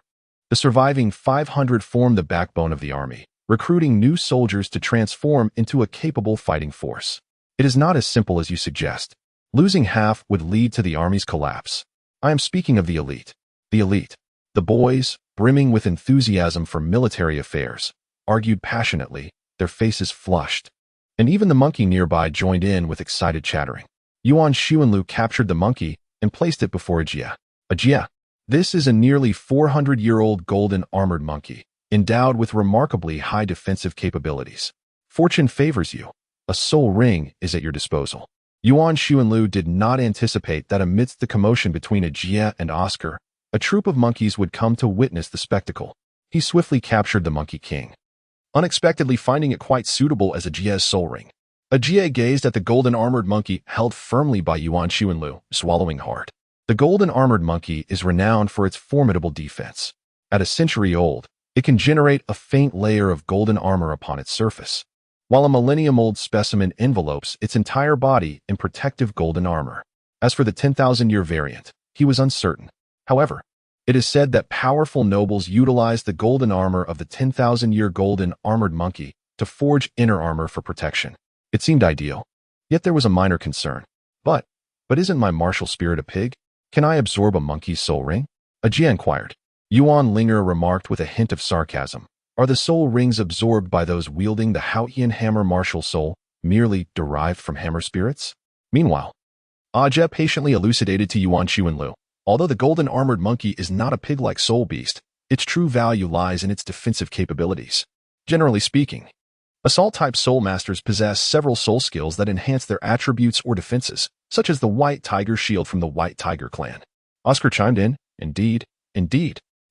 the surviving 500 form the backbone of the army, recruiting new soldiers to transform into a capable fighting force. It is not as simple as you suggest. Losing half would lead to the army's collapse. I am speaking of the elite. The elite, the boys, brimming with enthusiasm for military affairs, argued passionately, their faces flushed. And even the monkey nearby joined in with excited chattering. Yuan Xuanlu captured the monkey and placed it before Ajia. Ajia, this is a nearly 400-year-old golden armored monkey, endowed with remarkably high defensive capabilities. Fortune favors you. A soul ring is at your disposal. Yuan Xuanlu did not anticipate that amidst the commotion between Ajia and Oscar, a troop of monkeys would come to witness the spectacle. He swiftly captured the Monkey King. unexpectedly finding it quite suitable as a Jie's soul ring. A Jie gazed at the golden-armored monkey held firmly by Yuan Ling'er, swallowing hard. The golden-armored monkey is renowned for its formidable defense. At a century old, it can generate a faint layer of golden armor upon its surface, while a millennium-old specimen envelopes its entire body in protective golden armor. As for the 10,000-year variant, he was uncertain. However, it is said that powerful nobles utilized the golden armor of the 10,000-year golden armored monkey to forge inner armor for protection. It seemed ideal. Yet there was a minor concern. But isn't my martial spirit a pig? Can I absorb a monkey's soul ring? A Jie inquired. Yuan Ling'er remarked with a hint of sarcasm. Are the soul rings absorbed by those wielding the Haotian hammer martial soul merely derived from hammer spirits? Meanwhile, A Jie patiently elucidated to Yuan Ling'er. Although the golden armored monkey is not a pig-like soul beast, its true value lies in its defensive capabilities. Generally speaking, assault-type soul masters possess several soul skills that enhance their attributes or defenses, such as the White Tiger Shield from the White Tiger clan. Oscar chimed in, Indeed.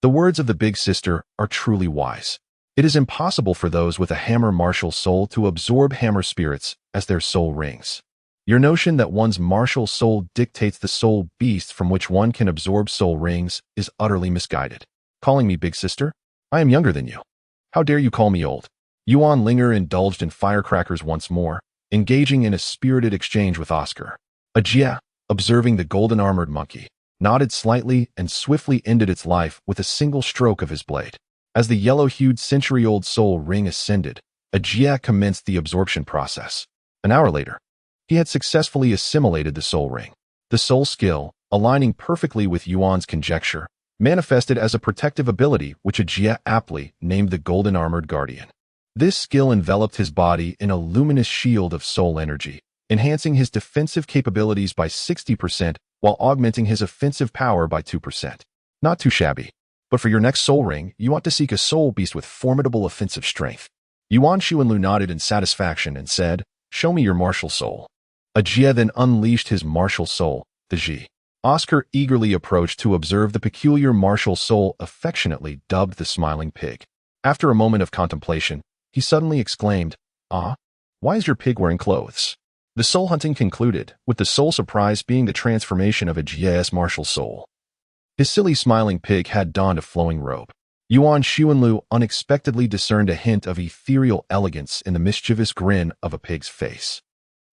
The words of the big sister are truly wise. It is impossible for those with a hammer martial soul to absorb hammer spirits as their soul rings. Your notion that one's martial soul dictates the soul beast from which one can absorb soul rings is utterly misguided. Calling me big sister? I am younger than you. How dare you call me old? Yuan Ling'er indulged in firecrackers once more, engaging in a spirited exchange with Oscar. A Jie, observing the golden-armored monkey, nodded slightly and swiftly ended its life with a single stroke of his blade. As the yellow-hued century-old soul ring ascended, a Jie commenced the absorption process. An hour later, he had successfully assimilated the soul ring. The soul skill, aligning perfectly with Yuan's conjecture, manifested as a protective ability which a Jie aptly named the Golden-Armored Guardian. This skill enveloped his body in a luminous shield of soul energy, enhancing his defensive capabilities by 60% while augmenting his offensive power by 2%. Not too shabby. But for your next soul ring, you want to seek a soul beast with formidable offensive strength. Yuan Ling'er nodded in satisfaction and said, Show me your martial soul. A Jie then unleashed his martial soul, the Ji. Oscar eagerly approached to observe the peculiar martial soul affectionately dubbed the Smiling Pig. After a moment of contemplation, he suddenly exclaimed, why is your pig wearing clothes? The soul hunting concluded, with the sole surprise being the transformation of a Jie's martial soul. His silly smiling pig had donned a flowing robe. Yuan Ling'er unexpectedly discerned a hint of ethereal elegance in the mischievous grin of a pig's face.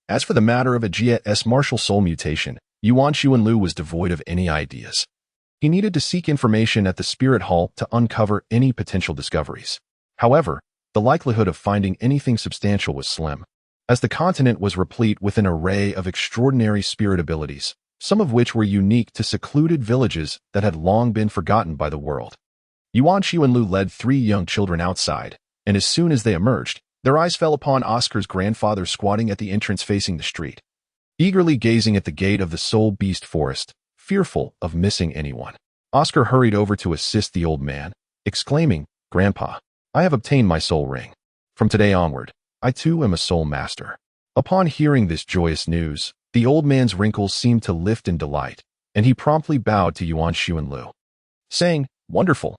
As for the matter of a Jie's martial soul mutation, Yuan Ling'er was devoid of any ideas. He needed to seek information at the spirit hall to uncover any potential discoveries. However, the likelihood of finding anything substantial was slim, as the continent was replete with an array of extraordinary spirit abilities, some of which were unique to secluded villages that had long been forgotten by the world. Yuan Ling'er led 3 young children outside, and as soon as they emerged, their eyes fell upon Oscar's grandfather squatting at the entrance facing the street, eagerly gazing at the gate of the Soul Beast Forest, fearful of missing anyone. Oscar hurried over to assist the old man, exclaiming, Grandpa, I have obtained my soul ring. From today onward, I too am a soul master. Upon hearing this joyous news, the old man's wrinkles seemed to lift in delight, and he promptly bowed to Yuan Ling'er, saying, Wonderful.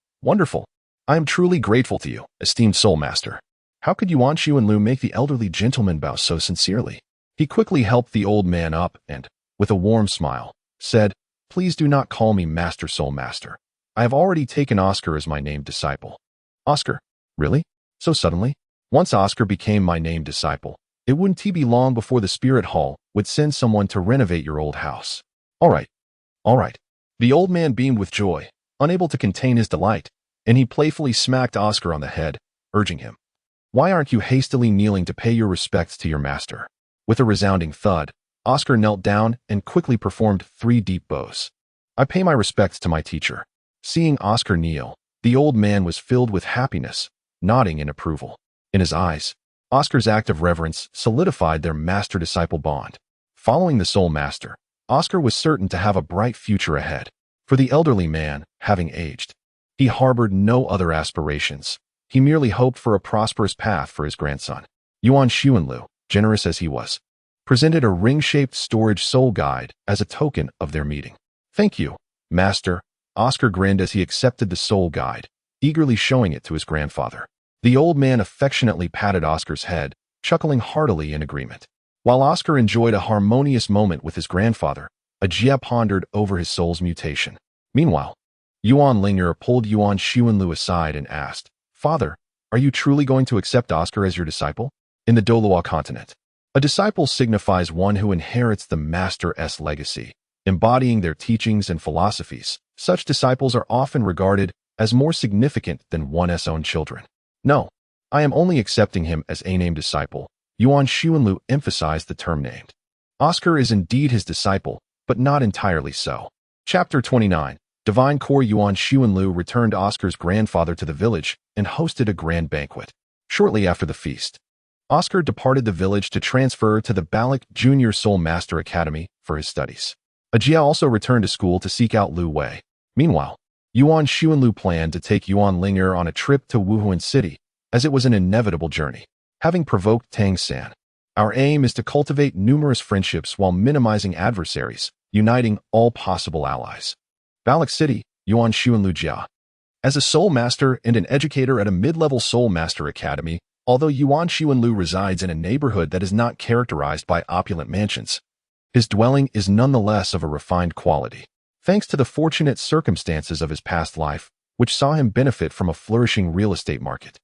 I am truly grateful to you, esteemed soul master. How could Yuan Ling'er make the elderly gentleman bow so sincerely? He quickly helped the old man up and, with a warm smile, said, Please do not call me Master Soul Master. I have already taken Oscar as my named disciple. Oscar? Really? So suddenly? Once Oscar became my named disciple, it wouldn't be long before the spirit hall would send someone to renovate your old house. All right. The old man beamed with joy, unable to contain his delight, and he playfully smacked Oscar on the head, urging him, Why aren't you hastily kneeling to pay your respects to your master? With a resounding thud, Oscar knelt down and quickly performed 3 deep bows. I pay my respects to my teacher. Seeing Oscar kneel, the old man was filled with happiness, nodding in approval. In his eyes, Oscar's act of reverence solidified their master-disciple bond. Following the soul master, Oscar was certain to have a bright future ahead. For the elderly man, having aged, he harbored no other aspirations. He merely hoped for a prosperous path for his grandson. Yuan Ling'er, generous as he was, presented a ring-shaped storage soul guide as a token of their meeting. Thank you, Master. Oscar grinned as he accepted the soul guide, eagerly showing it to his grandfather. The old man affectionately patted Oscar's head, chuckling heartily in agreement. While Oscar enjoyed a harmonious moment with his grandfather, Ajia pondered over his soul's mutation. Meanwhile, Yuan Ling'er pulled Yuan Xuanlu aside and asked, "Father, are you truly going to accept Oscar as your disciple?" In the Douluo continent, a disciple signifies one who inherits the master's legacy, embodying their teachings and philosophies. Such disciples are often regarded as more significant than one's own children. "No, I am only accepting him as a named disciple." Yuan Xuanlu emphasized the term named. Oscar is indeed his disciple, but not entirely so. Chapter 29. Divine Core. Yuan Xuanlu returned Oscar's grandfather to the village and hosted a grand banquet. Shortly after the feast, Oscar departed the village to transfer to the Balak Junior Soul Master Academy for his studies. Ajia also returned to school to seek out Lu Wei. Meanwhile, Yuan Xuanlu planned to take Yuan Ling'er on a trip to Wuhuan City, as it was an inevitable journey. Having provoked Tang San, our aim is to cultivate numerous friendships while minimizing adversaries, uniting all possible allies. Balak City, Yuan Xuanlu Jia. As a soul master and an educator at a mid-level soul master academy, although Yuan Xuanlu resides in a neighborhood that is not characterized by opulent mansions, his dwelling is nonetheless of a refined quality, thanks to the fortunate circumstances of his past life, which saw him benefit from a flourishing real estate market.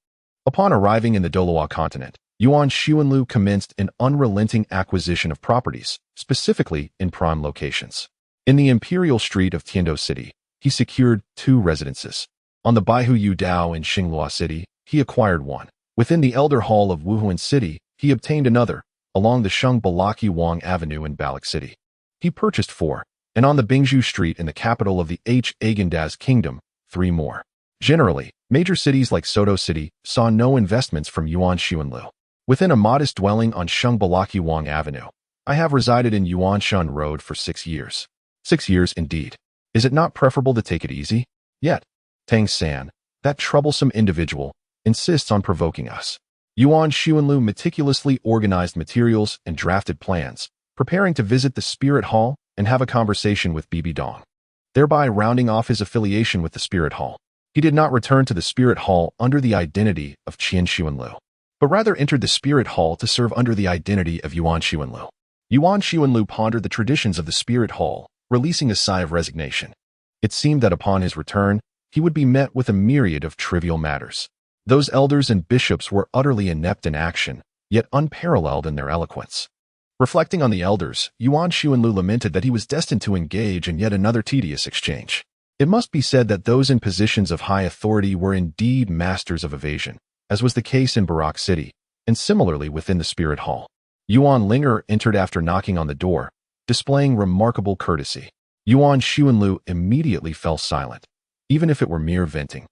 Upon arriving in the Douluo continent, Yuan Xuanlu commenced an unrelenting acquisition of properties, specifically in prime locations. In the imperial street of Tiando City, he secured 2 residences. On the Baihu Yudao in Xinghua City, he acquired 1. Within the Elder Hall of Wuhuan City, he obtained another, along the Sheng Balaki Wang Avenue in Balak City. He purchased 4, and on the Bingzhu Street in the capital of the Agandaz Kingdom, 3 more. Generally, major cities like Soto City saw no investments from Yuan Xuanlu. Within a modest dwelling on Sheng Balaki Wang Avenue, I have resided in Yuanshan Road for 6 years. 6 years indeed. Is it not preferable to take it easy? Yet, Tang San, that troublesome individual, insists on provoking us. Yuan Xuanlu meticulously organized materials and drafted plans, preparing to visit the Spirit Hall and have a conversation with Bibi Dong, thereby rounding off his affiliation with the Spirit Hall. He did not return to the Spirit Hall under the identity of Qian Xuanlu, but rather entered the Spirit Hall to serve under the identity of Yuan Xuanlu. Yuan Xuanlu pondered the traditions of the Spirit Hall, releasing a sigh of resignation. It seemed that upon his return, he would be met with a myriad of trivial matters. Those elders and bishops were utterly inept in action, yet unparalleled in their eloquence. Reflecting on the elders, Yuan Xuanlu lamented that he was destined to engage in yet another tedious exchange. It must be said that those in positions of high authority were indeed masters of evasion, as was the case in Barak City, and similarly within the Spirit Hall. Yuan Ling'er entered after knocking on the door, displaying remarkable courtesy. Yuan Xuanlu immediately fell silent, even if it were mere venting.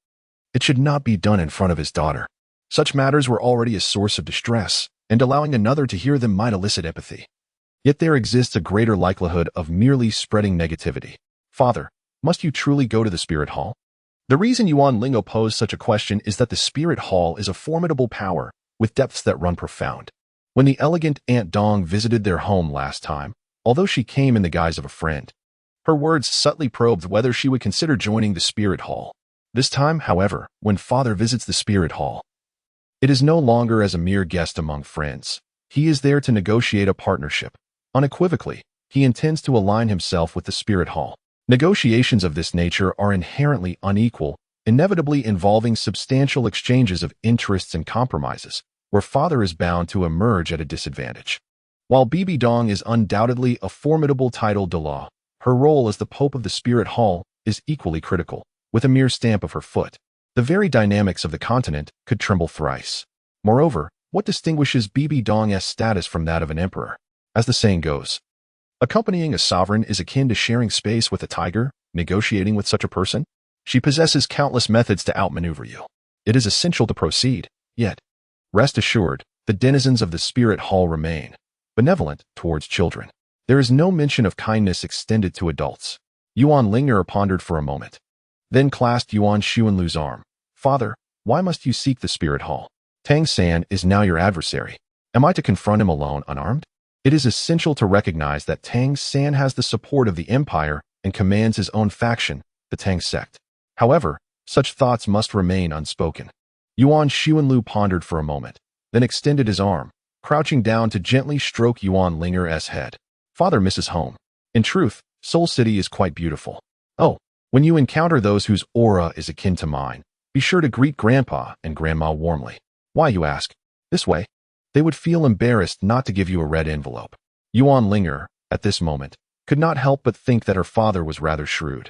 It should not be done in front of his daughter. Such matters were already a source of distress, and allowing another to hear them might elicit empathy. Yet there exists a greater likelihood of merely spreading negativity. "Father, must you truly go to the Spirit Hall?" The reason Yuan Ling'er posed such a question is that the Spirit Hall is a formidable power with depths that run profound. When the elegant Aunt Dong visited their home last time, although she came in the guise of a friend, her words subtly probed whether she would consider joining the Spirit Hall. This time, however, when Father visits the Spirit Hall, it is no longer as a mere guest among friends. He is there to negotiate a partnership. Unequivocally, he intends to align himself with the Spirit Hall. Negotiations of this nature are inherently unequal, inevitably involving substantial exchanges of interests and compromises, where Father is bound to emerge at a disadvantage. While Bibi Dong is undoubtedly a formidable title de law, her role as the Pope of the Spirit Hall is equally critical. With a mere stamp of her foot, the very dynamics of the continent could tremble thrice. Moreover, what distinguishes Bibi Dong's status from that of an emperor? As the saying goes, accompanying a sovereign is akin to sharing space with a tiger. Negotiating with such a person, she possesses countless methods to outmaneuver you. It is essential to proceed, yet, rest assured, the denizens of the Spirit Hall remain benevolent towards children. There is no mention of kindness extended to adults. Yuan Ling'er pondered for a moment, then clasped Yuan Xuanlu's arm. "Father, why must you seek the Spirit Hall? Tang San is now your adversary. Am I to confront him alone, unarmed?" It is essential to recognize that Tang San has the support of the empire and commands his own faction, the Tang sect. However, such thoughts must remain unspoken. Yuan Xuanlu pondered for a moment, then extended his arm, crouching down to gently stroke Yuan Ling'er's head. Father misses home. In truth, Soul City is quite beautiful. Oh, when you encounter those whose aura is akin to mine, be sure to greet Grandpa and Grandma warmly. Why, you ask? This way, they would feel embarrassed not to give you a red envelope. Yuan Ling'er, at this moment, could not help but think that her father was rather shrewd.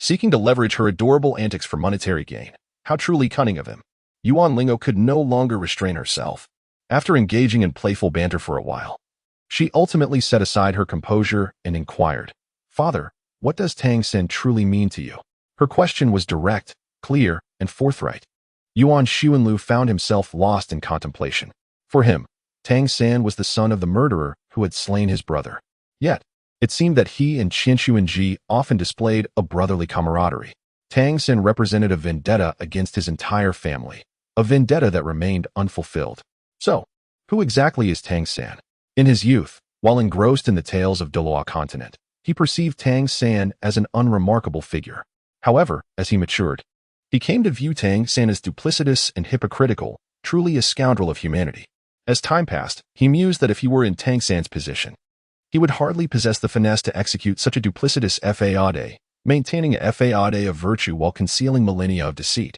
Seeking to leverage her adorable antics for monetary gain. How truly cunning of him. Yuan Ling'er could no longer restrain herself. After engaging in playful banter for a while, she ultimately set aside her composure and inquired, Father, what does Tang San truly mean to you? Her question was direct, clear, and forthright. Yuan Xuanlu found himself lost in contemplation. For him, Tang San was the son of the murderer who had slain his brother. Yet, it seemed that he and Qian Xuanji often displayed a brotherly camaraderie. Tang San represented a vendetta against his entire family, a vendetta that remained unfulfilled. So, who exactly is Tang San? In his youth, while engrossed in the tales of Douluo continent, he perceived Tang San as an unremarkable figure. However, as he matured, he came to view Tang San as duplicitous and hypocritical, truly a scoundrel of humanity. As time passed, he mused that if he were in Tang San's position, he would hardly possess the finesse to execute such a duplicitous faade, maintaining a faade of virtue while concealing millennia of deceit,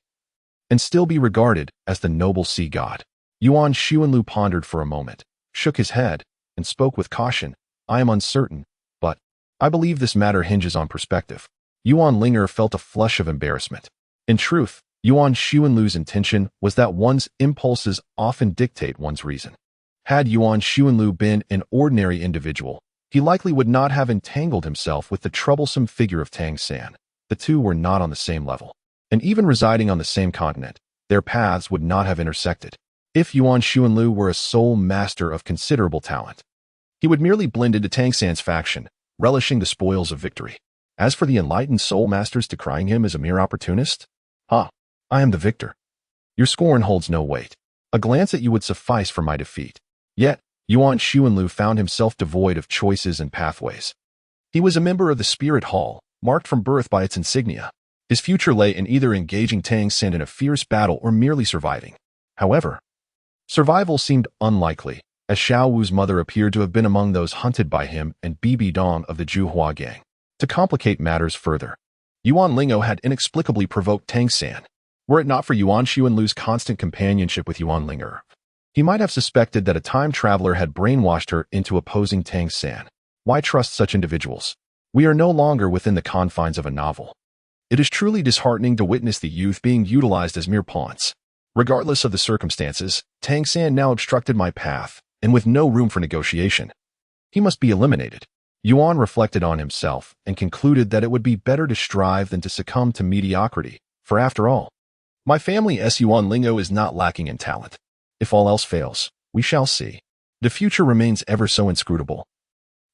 and still be regarded as the noble sea god. Yuan Xuanlu pondered for a moment, shook his head, and spoke with caution. I am uncertain, but I believe this matter hinges on perspective. Yuan Ling'er felt a flush of embarrassment. In truth, Yuan Xuanlu's intention was that one's impulses often dictate one's reason. Had Yuan Xuanlu been an ordinary individual, he likely would not have entangled himself with the troublesome figure of Tang San. The two were not on the same level, and even residing on the same continent, their paths would not have intersected. If Yuan Xuanlu were a soul master of considerable talent, he would merely blend into Tang San's faction, relishing the spoils of victory. As for the enlightened soul masters decrying him as a mere opportunist, I am the victor. Your scorn holds no weight. A glance at you would suffice for my defeat. Yet, Yuan Xuanlu found himself devoid of choices and pathways. He was a member of the Spirit Hall, marked from birth by its insignia. His future lay in either engaging Tang San in a fierce battle or merely surviving. However, survival seemed unlikely, as Xiao Wu's mother appeared to have been among those hunted by him and Bibi Dong of the Zhuhua gang. To complicate matters further, Yuan Ling'er had inexplicably provoked Tang San. Were it not for Yuan Xuanlu's constant companionship with Yuan Ling'er, he might have suspected that a time traveler had brainwashed her into opposing Tang San. Why trust such individuals? We are no longer within the confines of a novel. It is truly disheartening to witness the youth being utilized as mere pawns. Regardless of the circumstances, Tang San now obstructed my path, and with no room for negotiation. He must be eliminated. Yuan reflected on himself and concluded that it would be better to strive than to succumb to mediocrity, for after all, my family's Yuan Ling'er is not lacking in talent. If all else fails, we shall see. The future remains ever so inscrutable.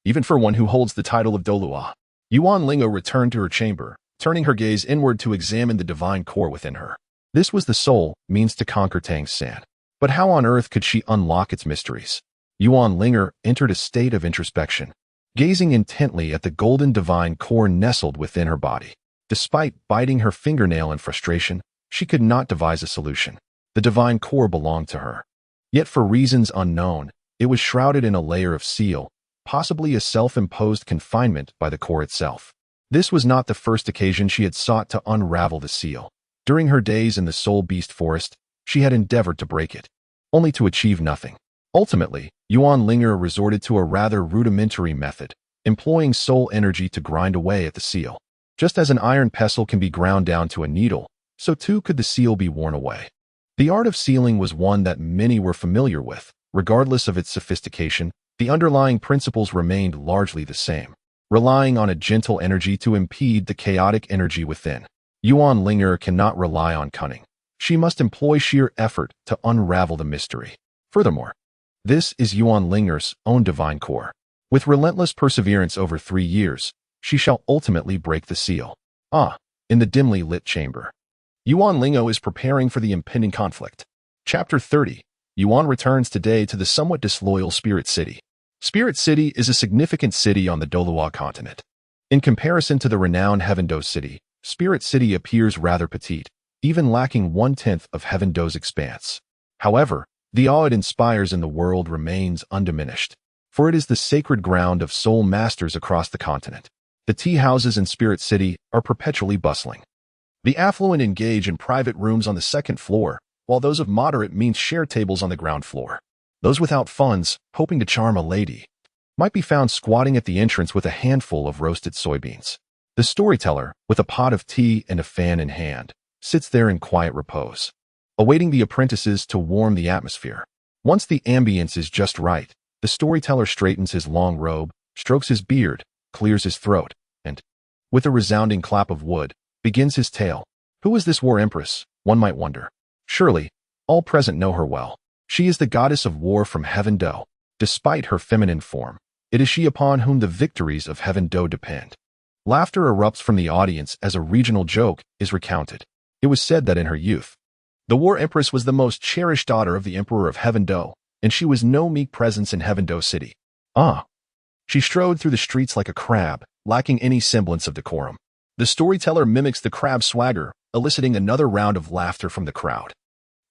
Even for one who holds the title of Douluo. Yuan Ling'er returned to her chamber, turning her gaze inward to examine the divine core within her. This was the sole means to conquer Tang San. But how on earth could she unlock its mysteries? Yuan Ling'er entered a state of introspection, gazing intently at the golden divine core nestled within her body. Despite biting her fingernail in frustration, she could not devise a solution. The divine core belonged to her. Yet for reasons unknown, it was shrouded in a layer of seal, possibly a self-imposed confinement by the core itself. This was not the first occasion she had sought to unravel the seal. During her days in the Soul Beast Forest, she had endeavored to break it, only to achieve nothing. Ultimately, Yuan Ling'er resorted to a rather rudimentary method, employing soul energy to grind away at the seal. Just as an iron pestle can be ground down to a needle, so too could the seal be worn away. The art of sealing was one that many were familiar with. Regardless of its sophistication, the underlying principles remained largely the same, relying on a gentle energy to impede the chaotic energy within. Yuan Ling'er cannot rely on cunning. She must employ sheer effort to unravel the mystery. Furthermore, this is Yuan Ling'er's own divine core. With relentless perseverance over 3 years, she shall ultimately break the seal. In the dimly lit chamber, Yuan Ling'er is preparing for the impending conflict. Chapter 30. Yuan returns today to the somewhat disloyal Spirit City. Spirit City is a significant city on the Douluo continent. In comparison to the renowned Heaven Do City, Spirit City appears rather petite, even lacking 1/10 of Heaven Do's expanse. However, the awe it inspires in the world remains undiminished, for it is the sacred ground of soul masters across the continent. The tea houses in Spirit City are perpetually bustling. The affluent engage in private rooms on the second floor, while those of moderate means share tables on the ground floor. Those without funds, hoping to charm a lady, might be found squatting at the entrance with a handful of roasted soybeans. The storyteller, with a pot of tea and a fan in hand, sits there in quiet repose, awaiting the apprentices to warm the atmosphere. Once the ambience is just right, the storyteller straightens his long robe, strokes his beard, clears his throat, and, with a resounding clap of wood, begins his tale. Who is this war empress, one might wonder. Surely, all present know her well. She is the goddess of war from Heaven Do. Despite her feminine form, it is she upon whom the victories of Heaven Do depend. Laughter erupts from the audience as a regional joke is recounted. It was said that in her youth, the war empress was the most cherished daughter of the emperor of Heaven Do, and she was no meek presence in Heaven Do City. She strode through the streets like a crab, lacking any semblance of decorum. The storyteller mimics the crab swagger, eliciting another round of laughter from the crowd.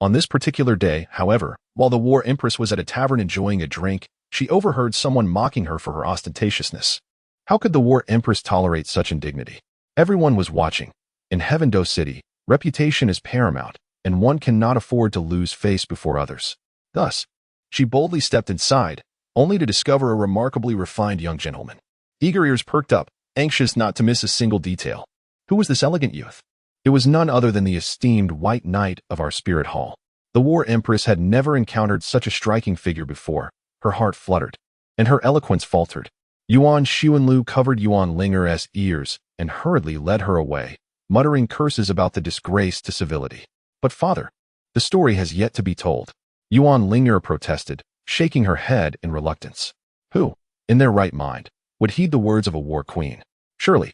On this particular day, however, while the war empress was at a tavern enjoying a drink, she overheard someone mocking her for her ostentatiousness. How could the war empress tolerate such indignity? Everyone was watching. In Heaven Do City, reputation is paramount, and one cannot afford to lose face before others. Thus, she boldly stepped inside, only to discover a remarkably refined young gentleman. Eager ears perked up, anxious not to miss a single detail. Who was this elegant youth? It was none other than the esteemed White Knight of our Spirit Hall. The war empress had never encountered such a striking figure before. Her heart fluttered, and her eloquence faltered. Yuan Xuanlu covered Yuan Ling'er's ears and hurriedly led her away, muttering curses about the disgrace to civility. But father, the story has yet to be told. Yuan Ling'er protested, shaking her head in reluctance. Who, in their right mind, would heed the words of a war queen? Surely,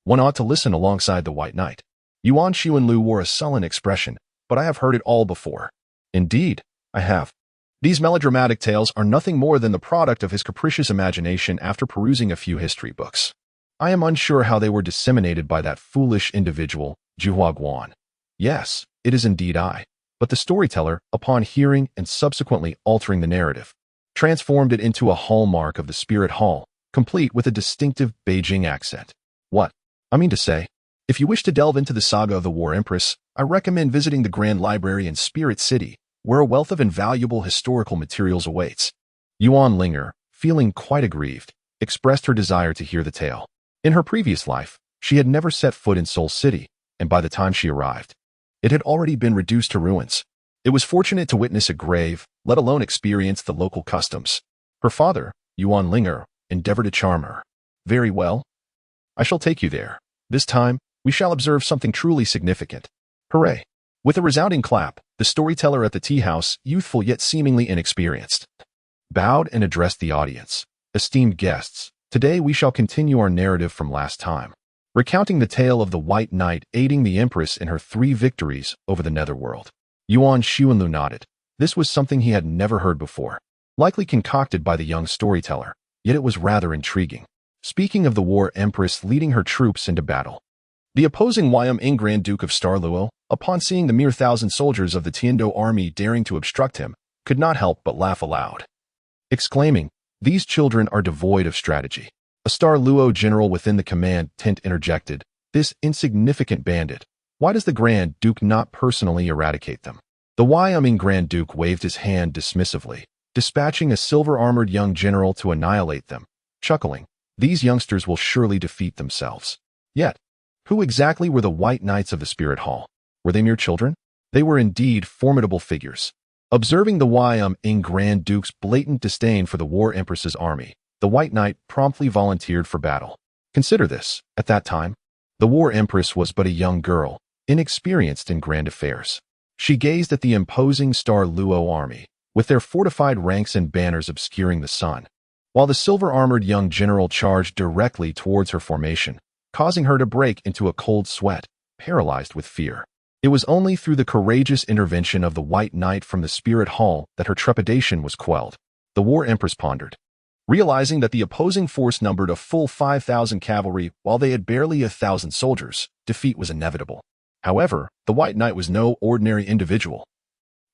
one ought to listen alongside the White Knight. Yuan Xuanlu wore a sullen expression, but I have heard it all before. Indeed, I have. These melodramatic tales are nothing more than the product of his capricious imagination after perusing a few history books. I am unsure how they were disseminated by that foolish individual, Juhua Guan. Yes, it is indeed I. But the storyteller, upon hearing and subsequently altering the narrative, transformed it into a hallmark of the Spirit Hall, complete with a distinctive Beijing accent. What? I mean to say, if you wish to delve into the saga of the War Empress, I recommend visiting the Grand Library in Spirit City, where a wealth of invaluable historical materials awaits. Yuan Ling'er, feeling quite aggrieved, expressed her desire to hear the tale. In her previous life, she had never set foot in Seoul City, and by the time she arrived, it had already been reduced to ruins. It was fortunate to witness a grave, let alone experience the local customs. Her father, Yuan Ling'er, endeavored to charm her. Very well. I shall take you there. This time, we shall observe something truly significant. Hooray! With a resounding clap, the storyteller at the tea house, youthful yet seemingly inexperienced, bowed and addressed the audience. Esteemed guests, today we shall continue our narrative from last time, recounting the tale of the White Knight aiding the Empress in her 3 victories over the Netherworld. Yuan Xuanlu nodded. This was something he had never heard before, likely concocted by the young storyteller, yet it was rather intriguing. Speaking of the War Empress leading her troops into battle, the opposing Yuan Grand Duke of Douluo, upon seeing the mere 1,000 soldiers of the Tiando army daring to obstruct him, could not help but laugh aloud, exclaiming, "These children are devoid of strategy." A Douluo general within the command tent interjected, "This insignificant bandit, why does the Grand Duke not personally eradicate them?" The Yuan Grand Duke waved his hand dismissively, dispatching a silver-armored young general to annihilate them, chuckling, "These youngsters will surely defeat themselves." Yet, who exactly were the White Knights of the Spirit Hall? Were they mere children? They were indeed formidable figures. Observing the Yuan Grand Duke's blatant disdain for the War Empress's army, the White Knight promptly volunteered for battle. Consider this, at that time, the War Empress was but a young girl, inexperienced in grand affairs. She gazed at the imposing Douluo army, with their fortified ranks and banners obscuring the sun, while the silver-armored young general charged directly towards her formation, causing her to break into a cold sweat, paralyzed with fear. It was only through the courageous intervention of the White Knight from the Spirit Hall that her trepidation was quelled. The War Empress pondered. Realizing that the opposing force numbered a full 5,000 cavalry while they had barely 1,000 soldiers, defeat was inevitable. However, the White Knight was no ordinary individual.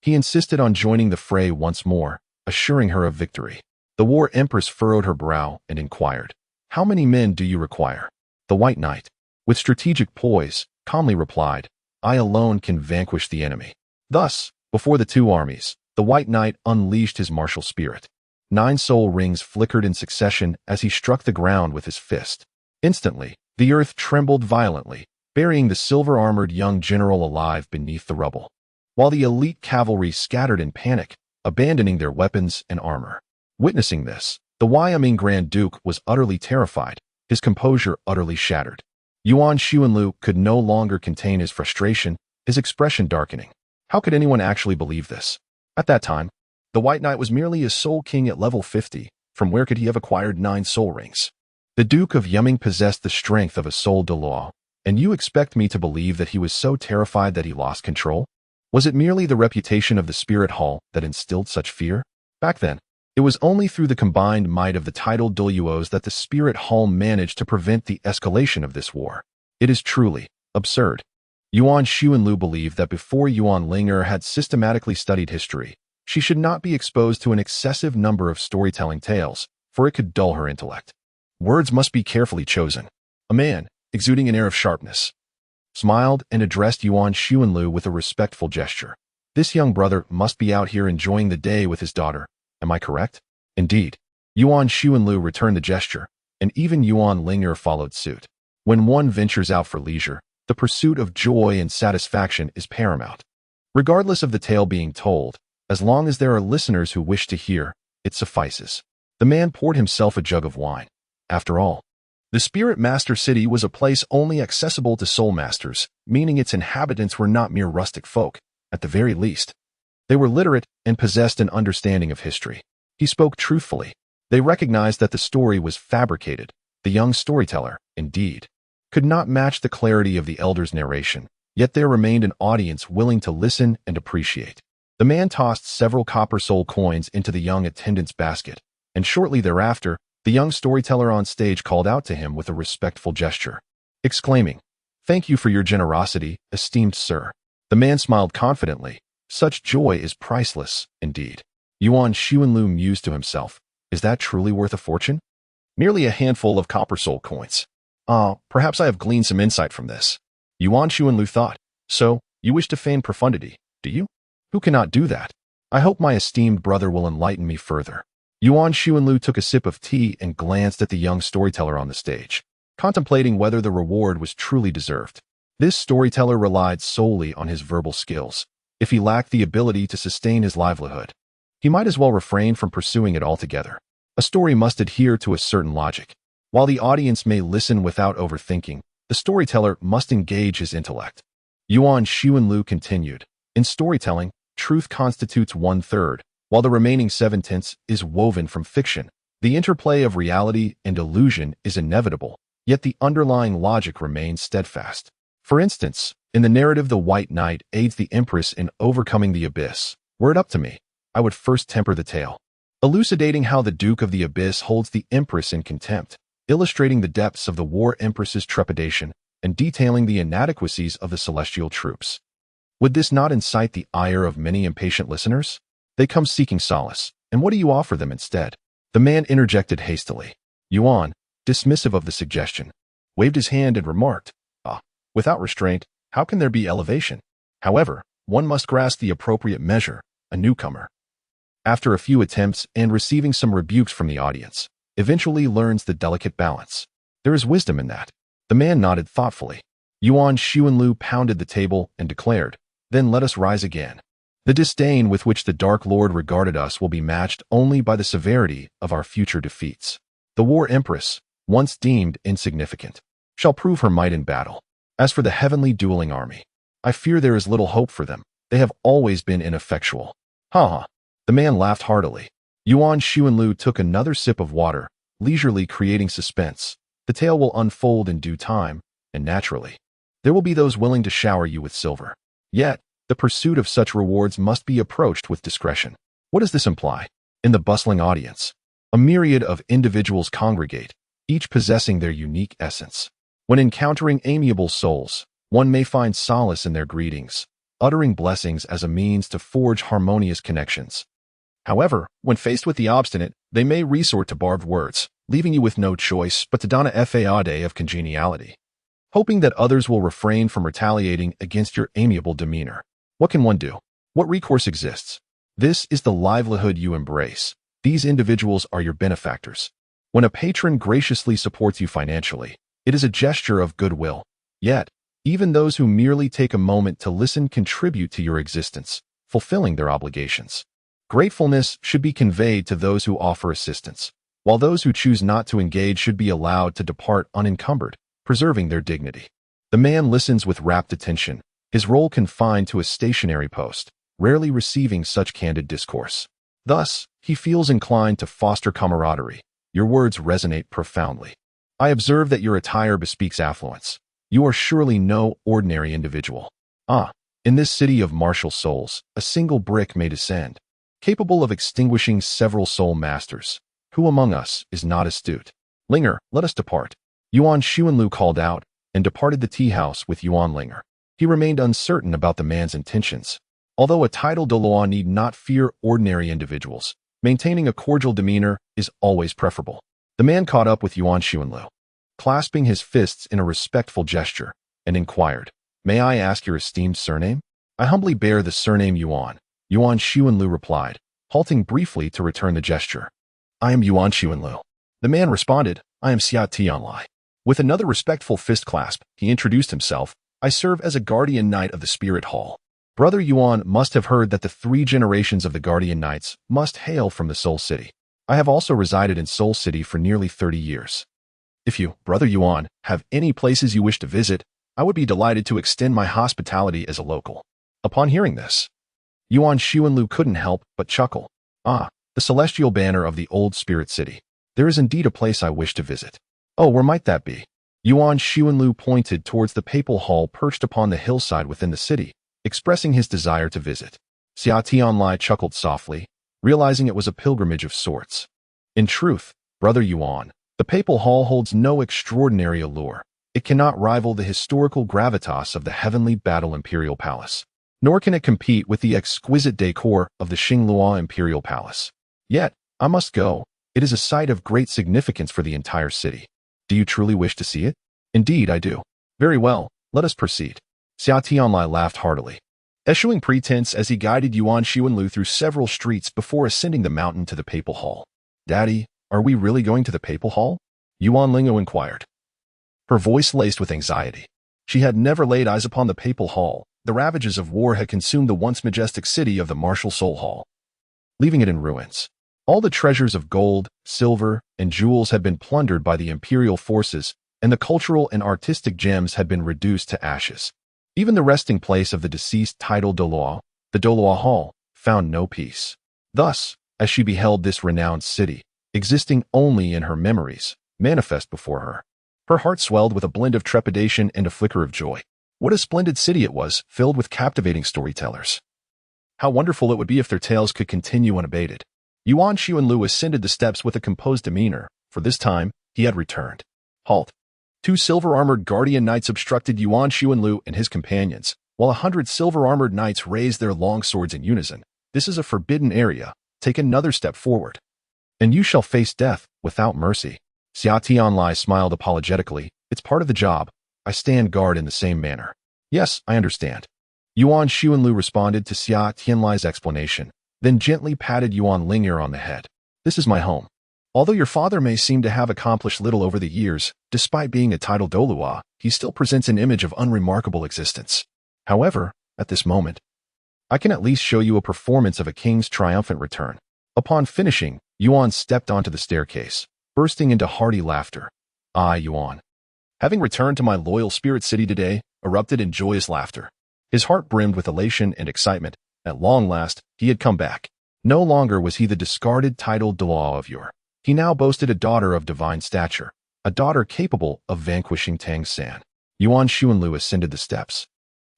He insisted on joining the fray once more, assuring her of victory. The War Empress furrowed her brow and inquired, "How many men do you require?" The White Knight, with strategic poise, calmly replied, "I alone can vanquish the enemy." Thus, before the two armies, the White Knight unleashed his martial spirit. 9 soul rings flickered in succession as he struck the ground with his fist. Instantly, the earth trembled violently, burying the silver-armored young general alive beneath the rubble, while the elite cavalry scattered in panic, abandoning their weapons and armor. Witnessing this, the Wyoming Grand Duke was utterly terrified, his composure utterly shattered. Yuan Xuanlu could no longer contain his frustration, his expression darkening. How could anyone actually believe this? At that time, the White Knight was merely a soul king at level 50. From where could he have acquired 9 soul rings? The Duke of Yumming possessed the strength of a soul Douluo, and you expect me to believe that he was so terrified that he lost control? Was it merely the reputation of the Spirit Hall that instilled such fear? Back then, it was only through the combined might of the titled Douluos that the Spirit Hall managed to prevent the escalation of this war. It is truly absurd. Yuan Xuanlu believed that before Yuan Ling'er had systematically studied history, she should not be exposed to an excessive number of storytelling tales, for it could dull her intellect. Words must be carefully chosen. A man, exuding an air of sharpness, smiled and addressed Yuan Xuanlu with a respectful gesture. This young brother must be out here enjoying the day with his daughter. Am I correct? Indeed. Yuan Xuanlu returned the gesture, and even Yuan Ling'er followed suit. When one ventures out for leisure, the pursuit of joy and satisfaction is paramount. Regardless of the tale being told, as long as there are listeners who wish to hear, it suffices. The man poured himself a jug of wine. After all, the Spirit Master City was a place only accessible to soul masters, meaning its inhabitants were not mere rustic folk, at the very least. They were literate and possessed an understanding of history. He spoke truthfully. They recognized that the story was fabricated. The young storyteller, indeed, could not match the clarity of the elder's narration, yet there remained an audience willing to listen and appreciate. The man tossed several copper soul coins into the young attendant's basket, and shortly thereafter, the young storyteller on stage called out to him with a respectful gesture, exclaiming, "Thank you for your generosity, esteemed sir." The man smiled confidently. Such joy is priceless, indeed. Yuan Xuanlu mused to himself, "Is that truly worth a fortune? Merely a handful of copper soul coins. Perhaps I have gleaned some insight from this." Yuan Xuanlu thought, "So, you wish to feign profundity, do you? Who cannot do that? I hope my esteemed brother will enlighten me further." Yuan Xuanlu took a sip of tea and glanced at the young storyteller on the stage, contemplating whether the reward was truly deserved. This storyteller relied solely on his verbal skills. If he lacked the ability to sustain his livelihood, he might as well refrain from pursuing it altogether. A story must adhere to a certain logic. While the audience may listen without overthinking, the storyteller must engage his intellect. Yuan Xuanlu continued, "In storytelling, truth constitutes 1/3, while the remaining 7/10 is woven from fiction. The interplay of reality and illusion is inevitable, yet the underlying logic remains steadfast. For instance, in the narrative the White Knight aids the Empress in overcoming the Abyss. Were it up to me, I would first temper the tale, elucidating how the Duke of the Abyss holds the Empress in contempt, illustrating the depths of the War Empress's trepidation, and detailing the inadequacies of the celestial troops. Would this not incite the ire of many impatient listeners? They come seeking solace, and what do you offer them instead?" The man interjected hastily. Yuan, dismissive of the suggestion, waved his hand and remarked, "Without restraint, how can there be elevation? However, one must grasp the appropriate measure, a newcomer, after a few attempts and receiving some rebukes from the audience, eventually learns the delicate balance. There is wisdom in that." The man nodded thoughtfully. Yuan Xuanlu pounded the table and declared, "Then let us rise again. The disdain with which the Dark Lord regarded us will be matched only by the severity of our future defeats. The War Empress, once deemed insignificant, shall prove her might in battle. As for the heavenly dueling army, I fear there is little hope for them. They have always been ineffectual." "Ha ha." The man laughed heartily. Yuan Xuanlu took another sip of water, leisurely creating suspense. "The tale will unfold in due time, and naturally, there will be those willing to shower you with silver. Yet, the pursuit of such rewards must be approached with discretion." What does this imply? In the bustling audience, a myriad of individuals congregate, each possessing their unique essence. When encountering amiable souls, One may find solace in their greetings, uttering blessings as a means to forge harmonious connections. However, when faced with the obstinate, they may resort to barbed words, leaving you with no choice but to don a facade of congeniality, hoping that others will refrain from retaliating against your amiable demeanor. What can one do? What recourse exists? This is the livelihood you embrace. These individuals are your benefactors. When a patron graciously supports you financially, it is a gesture of goodwill. Yet, even those who merely take a moment to listen contribute to your existence, fulfilling their obligations. Gratefulness should be conveyed to those who offer assistance, while those who choose not to engage should be allowed to depart unencumbered, preserving their dignity. The man listens with rapt attention, his role confined to a stationary post, rarely receiving such candid discourse. Thus, he feels inclined to foster camaraderie. Your words resonate profoundly. I observe that your attire bespeaks affluence. You are surely no ordinary individual. In this city of martial souls, a single brick may descend, capable of extinguishing several soul masters. Who among us is not astute? Ling'er, let us depart. Yuan Xuanlu called out, and departed the tea house with Yuan Ling'er. He remained uncertain about the man's intentions. Although a titled Douluo need not fear ordinary individuals, maintaining a cordial demeanor is always preferable. The man caught up with Yuan Xuanlu, clasping his fists in a respectful gesture, and inquired, "May I ask your esteemed surname?" "I humbly bear the surname Yuan," Yuan Xuanlu replied, halting briefly to return the gesture. "I am Yuan Xuanlu." The man responded, "I am Xia Tianlai." With another respectful fist clasp, he introduced himself, "I serve as a guardian knight of the Spirit Hall." Brother Yuan must have heard that the 3 generations of the guardian knights must hail from the Soul City. "I have also resided in Soul City for nearly 30 years. If you, Brother Yuan, have any places you wish to visit, I would be delighted to extend my hospitality as a local." Upon hearing this, Yuan Xuanlu couldn't help but chuckle. The celestial banner of the old spirit city. There is indeed a place I wish to visit. Oh, where might that be? Yuan Xuanlu pointed towards the papal hall perched upon the hillside within the city, expressing his desire to visit. Xia Tianlai chuckled softly, realizing it was a pilgrimage of sorts. In truth, Brother Yuan, the papal hall holds no extraordinary allure. It cannot rival the historical gravitas of the heavenly battle imperial palace, nor can it compete with the exquisite decor of the Xinglua imperial palace. Yet, I must go. It is a site of great significance for the entire city. Do you truly wish to see it? Indeed, I do. Very well, let us proceed. Xia Tianlai laughed heartily, eschewing pretense as he guided Yuan Xuanlu through several streets before ascending the mountain to the papal hall. "Daddy, are we really going to the papal hall?" Yuan Ling'er inquired, her voice laced with anxiety. She had never laid eyes upon the papal hall. The ravages of war had consumed the once majestic city of the martial soul hall, leaving it in ruins. All the treasures of gold, silver, and jewels had been plundered by the imperial forces, and the cultural and artistic gems had been reduced to ashes. Even the resting place of the deceased titled Douluo, the Douluo Hall, found no peace. Thus, as she beheld this renowned city, existing only in her memories, manifest before her, her heart swelled with a blend of trepidation and a flicker of joy. What a splendid city it was, filled with captivating storytellers. How wonderful it would be if their tales could continue unabated. Yuan Xuanlu ascended the steps with a composed demeanor, for this time, he had returned. Halt. 2 silver-armored guardian knights obstructed Yuan Xuanlu and his companions, while 100 silver-armored knights raised their long swords in unison. "This is a forbidden area. Take another step forward, and you shall face death without mercy." Xia Tianlai smiled apologetically. "It's part of the job. I stand guard in the same manner." "Yes, I understand." Yuan Xuanlu responded to Xia Tianlai's explanation, then gently patted Yuan Ling'er on the head. "This is my home. Although your father may seem to have accomplished little over the years, despite being a titled Douluo, he still presents an image of unremarkable existence. However, at this moment, I can at least show you a performance of a king's triumphant return." Upon finishing, Yuan stepped onto the staircase, bursting into hearty laughter. I, Yuan, having returned to my loyal spirit city today, erupted in joyous laughter. His heart brimmed with elation and excitement. At long last, he had come back. No longer was he the discarded titled Douluo of yore. He now boasted a daughter of divine stature, a daughter capable of vanquishing Tang San. Yuan Xuanlu ascended the steps.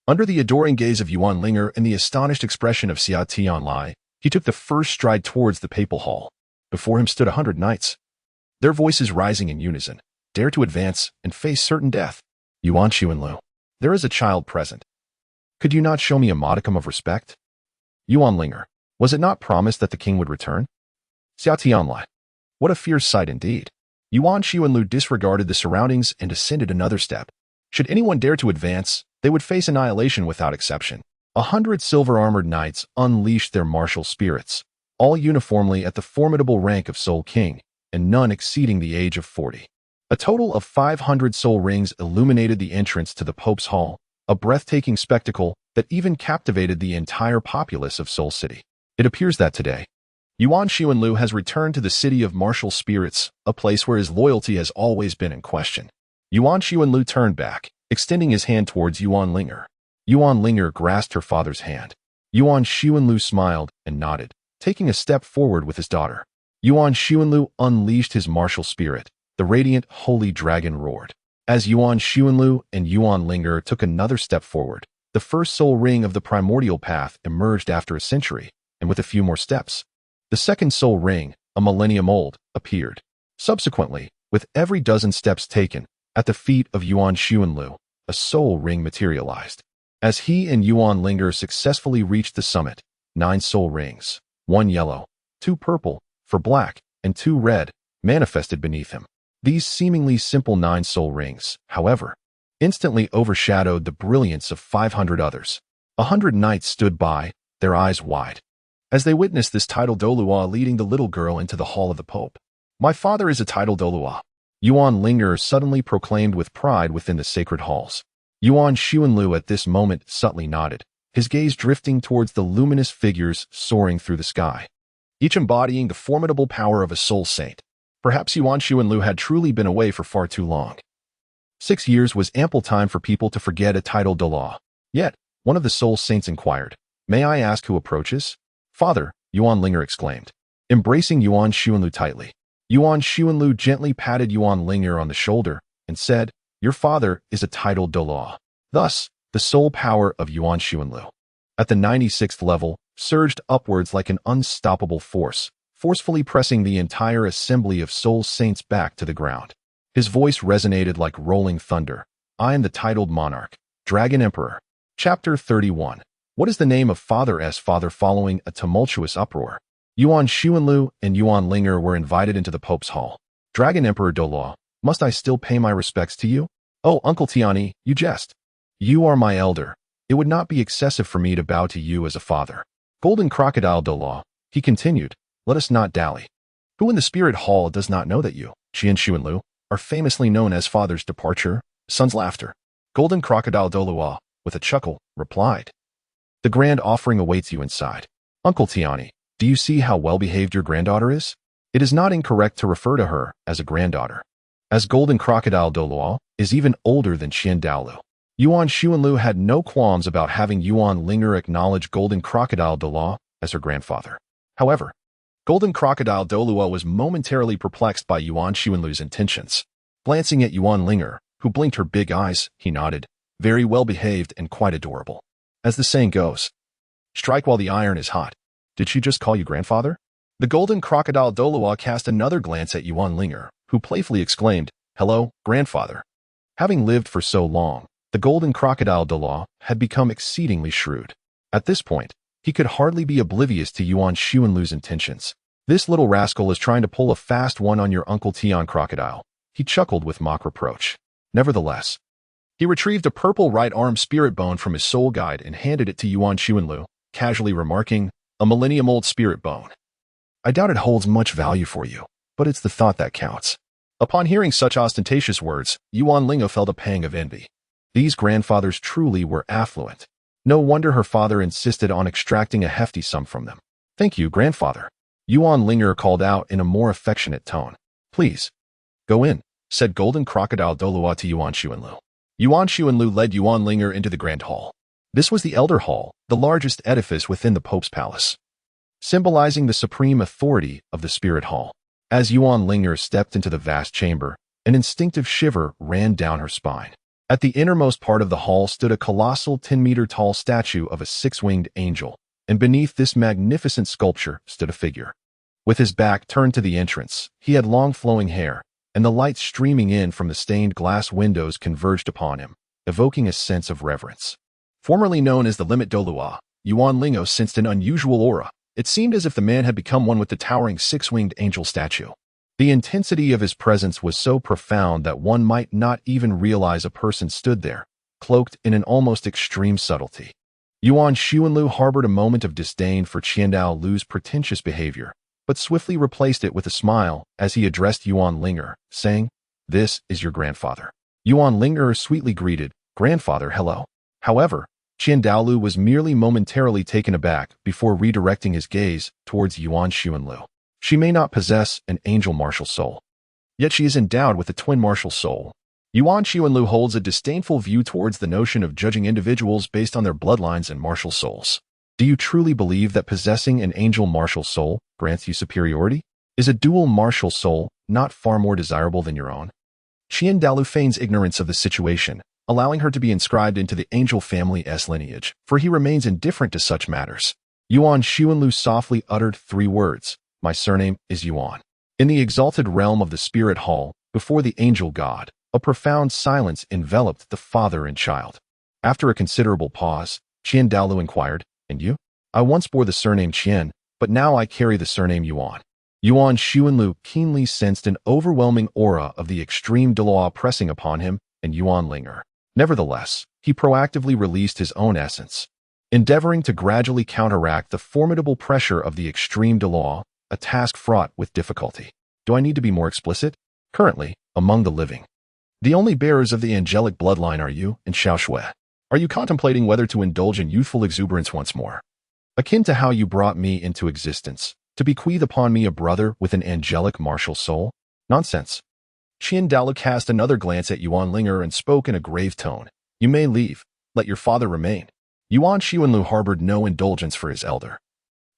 Under the adoring gaze of Yuan Ling'er and the astonished expression of Xia Tianlai, he took the first stride towards the papal hall. Before him stood 100 knights, their voices rising in unison. Dare to advance and face certain death. Yuan Xuanlu. There is a child present. Could you not show me a modicum of respect? Yuan Ling'er, was it not promised that the king would return? Xiaotianlai. What a fierce sight indeed. Yuan Xuanlu disregarded the surroundings and ascended another step. Should anyone dare to advance, they would face annihilation without exception. 100 silver-armored knights unleashed their martial spirits, all uniformly at the formidable rank of Soul King, and none exceeding the age of 40. A total of 500 soul rings illuminated the entrance to the Pope's Hall, a breathtaking spectacle that even captivated the entire populace of Soul City. It appears that today, Yuan Xuanlu has returned to the city of martial spirits, a place where his loyalty has always been in question. Yuan Xuanlu turned back, extending his hand towards Yuan Ling'er. Yuan Ling'er grasped her father's hand. Yuan Xuanlu smiled and nodded, taking a step forward with his daughter. Yuan Xuanlu unleashed his martial spirit. The radiant, holy dragon roared. As Yuan Xuanlu and Yuan Ling'er took another step forward, the first soul ring of the primordial path emerged after a century, and with a few more steps, the second soul ring, a millennium old, appeared. Subsequently, with every dozen steps taken, at the feet of Yuan Xuanlu, a soul ring materialized. As he and Yuan Ling'er successfully reached the summit, 9 soul rings, 1 yellow, 2 purple, 4 black, and 2 red, manifested beneath him. These seemingly simple 9 soul rings, however, instantly overshadowed the brilliance of 500 others. 100 knights stood by, their eyes wide, as they witnessed this titled Douluo leading the little girl into the hall of the Pope. My father is a titled Douluo, Yuan Ling'er suddenly proclaimed with pride within the sacred halls. Yuan Xuanlu at this moment subtly nodded, his gaze drifting towards the luminous figures soaring through the sky, each embodying the formidable power of a soul saint. Perhaps Yuan Xuanlu had truly been away for far too long. 6 years was ample time for people to forget a titled Douluo. Yet, one of the soul saints inquired, "May I ask who approaches?" "Father," Yuan Ling'er exclaimed, embracing Yuan Xuanlu tightly. Yuan Xuanlu gently patted Yuan Ling'er on the shoulder and said, "Your father is a titled Douluo." Thus, the soul power of Yuan Xuanlu, at the 96th level, surged upwards like an unstoppable force, forcefully pressing the entire assembly of soul saints back to the ground. His voice resonated like rolling thunder. "I am the titled monarch, Dragon Emperor." Chapter 31. What is the name of Father's father? Following a tumultuous uproar, Yuan Xuanlu and Yuan Ling'er were invited into the Pope's Hall. "Dragon Emperor Douluo, must I still pay my respects to you?" "Oh, Uncle Tiani, you jest. You are my elder. It would not be excessive for me to bow to you as a father." "Golden Crocodile Douluo," he continued, "let us not dally. Who in the Spirit Hall does not know that you, Qian Xuanlu, are famously known as father's departure, son's laughter?" Golden Crocodile Douluo, with a chuckle, replied, "The grand offering awaits you inside. Uncle Tiani, do you see how well-behaved your granddaughter is? It is not incorrect to refer to her as a granddaughter, as Golden Crocodile Douluo is even older than Qian Douluo." Yuan Xuanlu had no qualms about having Yuan Ling'er acknowledge Golden Crocodile Douluo as her grandfather. However, Golden Crocodile Douluo was momentarily perplexed by Yuan Xuanlu's intentions. Glancing at Yuan Ling'er, who blinked her big eyes, he nodded, "Very well-behaved and quite adorable. As the saying goes, strike while the iron is hot." "Did she just call you grandfather?" The Golden Crocodile Douluo cast another glance at Yuan Ling'er, who playfully exclaimed, "Hello, grandfather." Having lived for so long, the Golden Crocodile Douluo had become exceedingly shrewd. At this point, he could hardly be oblivious to Yuan Xuanlu's intentions. "This little rascal is trying to pull a fast one on your Uncle Tian Crocodile," he chuckled with mock reproach. Nevertheless, he retrieved a purple right arm spirit bone from his soul guide and handed it to Yuan Xuanlu, casually remarking, "A millennium-old spirit bone. I doubt it holds much value for you, but it's the thought that counts." Upon hearing such ostentatious words, Yuan Ling'er felt a pang of envy. These grandfathers truly were affluent. No wonder her father insisted on extracting a hefty sum from them. "Thank you, grandfather," Yuan Ling'er called out in a more affectionate tone. "Please, go in," said Golden Crocodile Douluo to Yuan Xuanlu. Yuan Xuanlu led Yuan Ling'er into the Grand Hall. This was the Elder Hall, the largest edifice within the Pope's palace, symbolizing the supreme authority of the Spirit Hall. As Yuan Ling'er stepped into the vast chamber, an instinctive shiver ran down her spine. At the innermost part of the hall stood a colossal 10-meter-tall statue of a 6-winged angel, and beneath this magnificent sculpture stood a figure. With his back turned to the entrance, he had long flowing hair, and the light streaming in from the stained glass windows converged upon him, evoking a sense of reverence. Formerly known as the limit Douluo, Yuan Ling'er sensed an unusual aura. It seemed as if the man had become one with the towering six-winged angel statue. The intensity of his presence was so profound that one might not even realize a person stood there, cloaked in an almost extreme subtlety. Yuan Xuanlu harbored a moment of disdain for Qiandao Lu's pretentious behavior, but swiftly replaced it with a smile as he addressed Yuan Ling'er, saying, "This is your grandfather." Yuan Ling'er sweetly greeted, "Grandfather, hello." However, Qiandao Lu was merely momentarily taken aback before redirecting his gaze towards Yuan Xuanlu. She may not possess an angel martial soul, yet she is endowed with a twin martial soul. Yuan Xuanlu holds a disdainful view towards the notion of judging individuals based on their bloodlines and martial souls. Do you truly believe that possessing an angel martial soul grants you superiority? Is a dual martial soul not far more desirable than your own? Qiandao Lu feigns ignorance of the situation, allowing her to be inscribed into the angel family's lineage, for he remains indifferent to such matters. Yuan Xuanlu softly uttered 3 words, "My surname is Yuan." In the exalted realm of the spirit hall, before the angel god, a profound silence enveloped the father and child. After a considerable pause, Qiandao Lu inquired, "And you?" "I once bore the surname Qian, but now I carry the surname Yuan." Yuan Xuanlu keenly sensed an overwhelming aura of the extreme Douluo pressing upon him and Yuan Ling'er. Nevertheless, he proactively released his own essence, endeavoring to gradually counteract the formidable pressure of the extreme Douluo, a task fraught with difficulty. Do I need to be more explicit? Currently, among the living, the only bearers of the angelic bloodline are you and Xiao Shui. Are you contemplating whether to indulge in youthful exuberance once more, akin to how you brought me into existence, to bequeath upon me a brother with an angelic martial soul? Nonsense. Qiandao Lu cast another glance at Yuan Ling'er and spoke in a grave tone. "You may leave. Let your father remain." Yuan Xuanlu harbored no indulgence for his elder.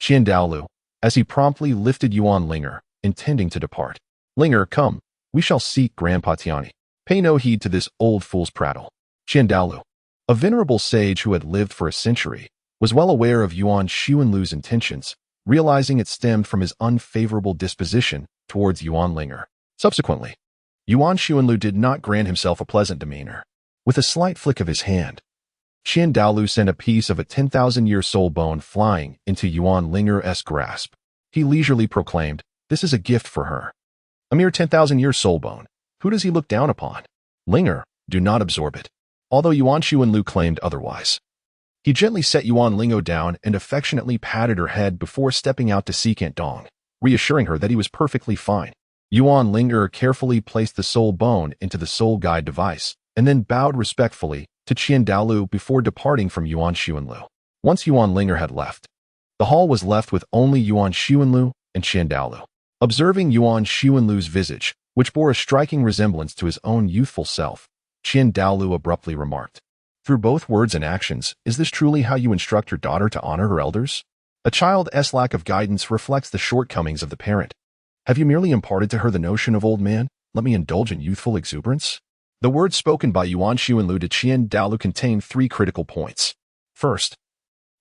Qiandao Lu, as he promptly lifted Yuan Ling'er, intending to depart. "Ling'er, come. We shall seek Grandpa Tiani. Pay no heed to this old fool's prattle." Qiandao Lu, a venerable sage who had lived for a century, was well aware of Yuan Xuanlu's intentions, realizing it stemmed from his unfavorable disposition towards Yuan Ling'er. Subsequently, Yuan Xuanlu did not grant himself a pleasant demeanor. With a slight flick of his hand, Qiandao Lu sent a piece of a 10,000-year soul bone flying into Yuan Ling'er's grasp. He leisurely proclaimed, "This is a gift for her." A mere 10,000-year soul bone. Who does he look down upon? Ling'er, do not absorb it. Although Yuan Xuanlu claimed otherwise. He gently set Yuan Ling'er down and affectionately patted her head before stepping out to seek Aunt Dong, reassuring her that he was perfectly fine. Yuan Ling'er carefully placed the soul bone into the soul guide device, and then bowed respectfully to Qiandao Lu before departing from Yuan Xuanlu. Once Yuan Ling'er had left, the hall was left with only Yuan Xuanlu and Qiandao Lu. Observing Yuan Xuanlu's visage, which bore a striking resemblance to his own youthful self, Qiandao Lu abruptly remarked, "Through both words and actions, is this truly how you instruct your daughter to honor her elders? A child's lack of guidance reflects the shortcomings of the parent. Have you merely imparted to her the notion of old man, let me indulge in youthful exuberance?" The words spoken by Yuan Xuanlu to Qiandao Lu contain 3 critical points. First,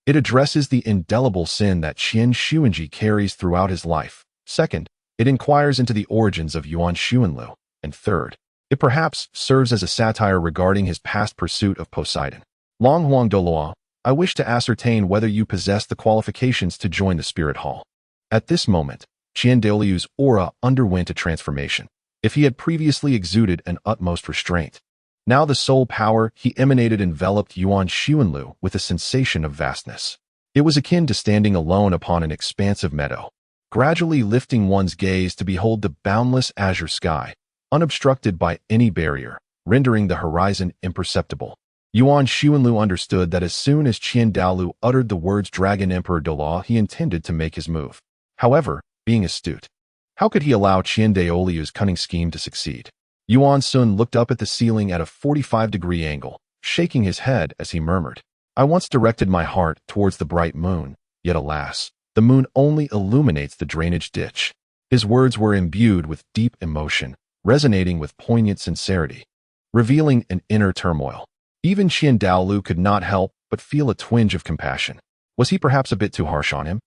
it addresses the indelible sin that Qian Xuanji carries throughout his life. Second, it inquires into the origins of Yuan Xuanlu. And third, it perhaps serves as a satire regarding his past pursuit of Poseidon. Long Huang Douluo, I wish to ascertain whether you possess the qualifications to join the Spirit Hall. At this moment, Qiandao Lu's aura underwent a transformation. If he had previously exuded an utmost restraint, now the soul power he emanated enveloped Yuan Xuanlu with a sensation of vastness. It was akin to standing alone upon an expansive meadow, gradually lifting one's gaze to behold the boundless azure sky, unobstructed by any barrier, rendering the horizon imperceptible. Yuan Xuanlu understood that as soon as Qiandao Lu uttered the words Dragon Emperor Douluo, he intended to make his move. However, being astute, how could he allow Qiandao Lu's cunning scheme to succeed? Yuan Sun looked up at the ceiling at a 45-degree angle, shaking his head as he murmured, "I once directed my heart towards the bright moon, yet alas, the moon only illuminates the drainage ditch." His words were imbued with deep emotion, resonating with poignant sincerity, revealing an inner turmoil. Even Qiandao Lu could not help but feel a twinge of compassion. Was he perhaps a bit too harsh on him?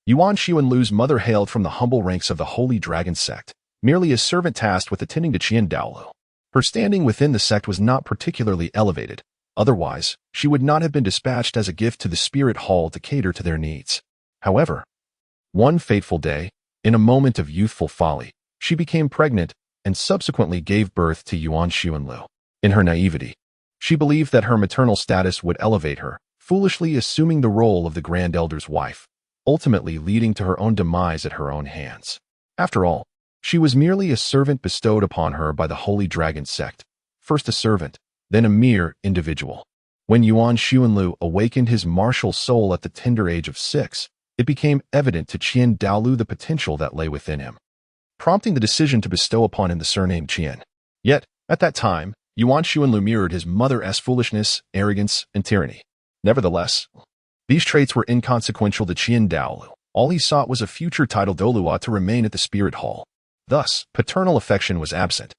Yuan Xuanlu's mother hailed from the humble ranks of the Holy Dragon sect, merely a servant tasked with attending to Qiandao Lu. Her standing within the sect was not particularly elevated, Otherwise, she would not have been dispatched as a gift to the spirit hall to cater to their needs. However, one fateful day, in a moment of youthful folly, she became pregnant and subsequently gave birth to Yuan Xuanlu. In her naivety, she believed that her maternal status would elevate her, foolishly assuming the role of the Grand Elder's wife, ultimately leading to her own demise at her own hands. After all, she was merely a servant bestowed upon her by the Holy Dragon sect, first a servant, then a mere individual. When Yuan Xuanlu awakened his martial soul at the tender age of 6, it became evident to Qian Douluo the potential that lay within him, prompting the decision to bestow upon him the surname Qian. Yet, at that time, Yuan Xuanlu mirrored his mother's foolishness, arrogance, and tyranny. Nevertheless, these traits were inconsequential to Qian Douluo. All he sought was a future title Douluo to remain at the spirit hall. Thus, paternal affection was absent,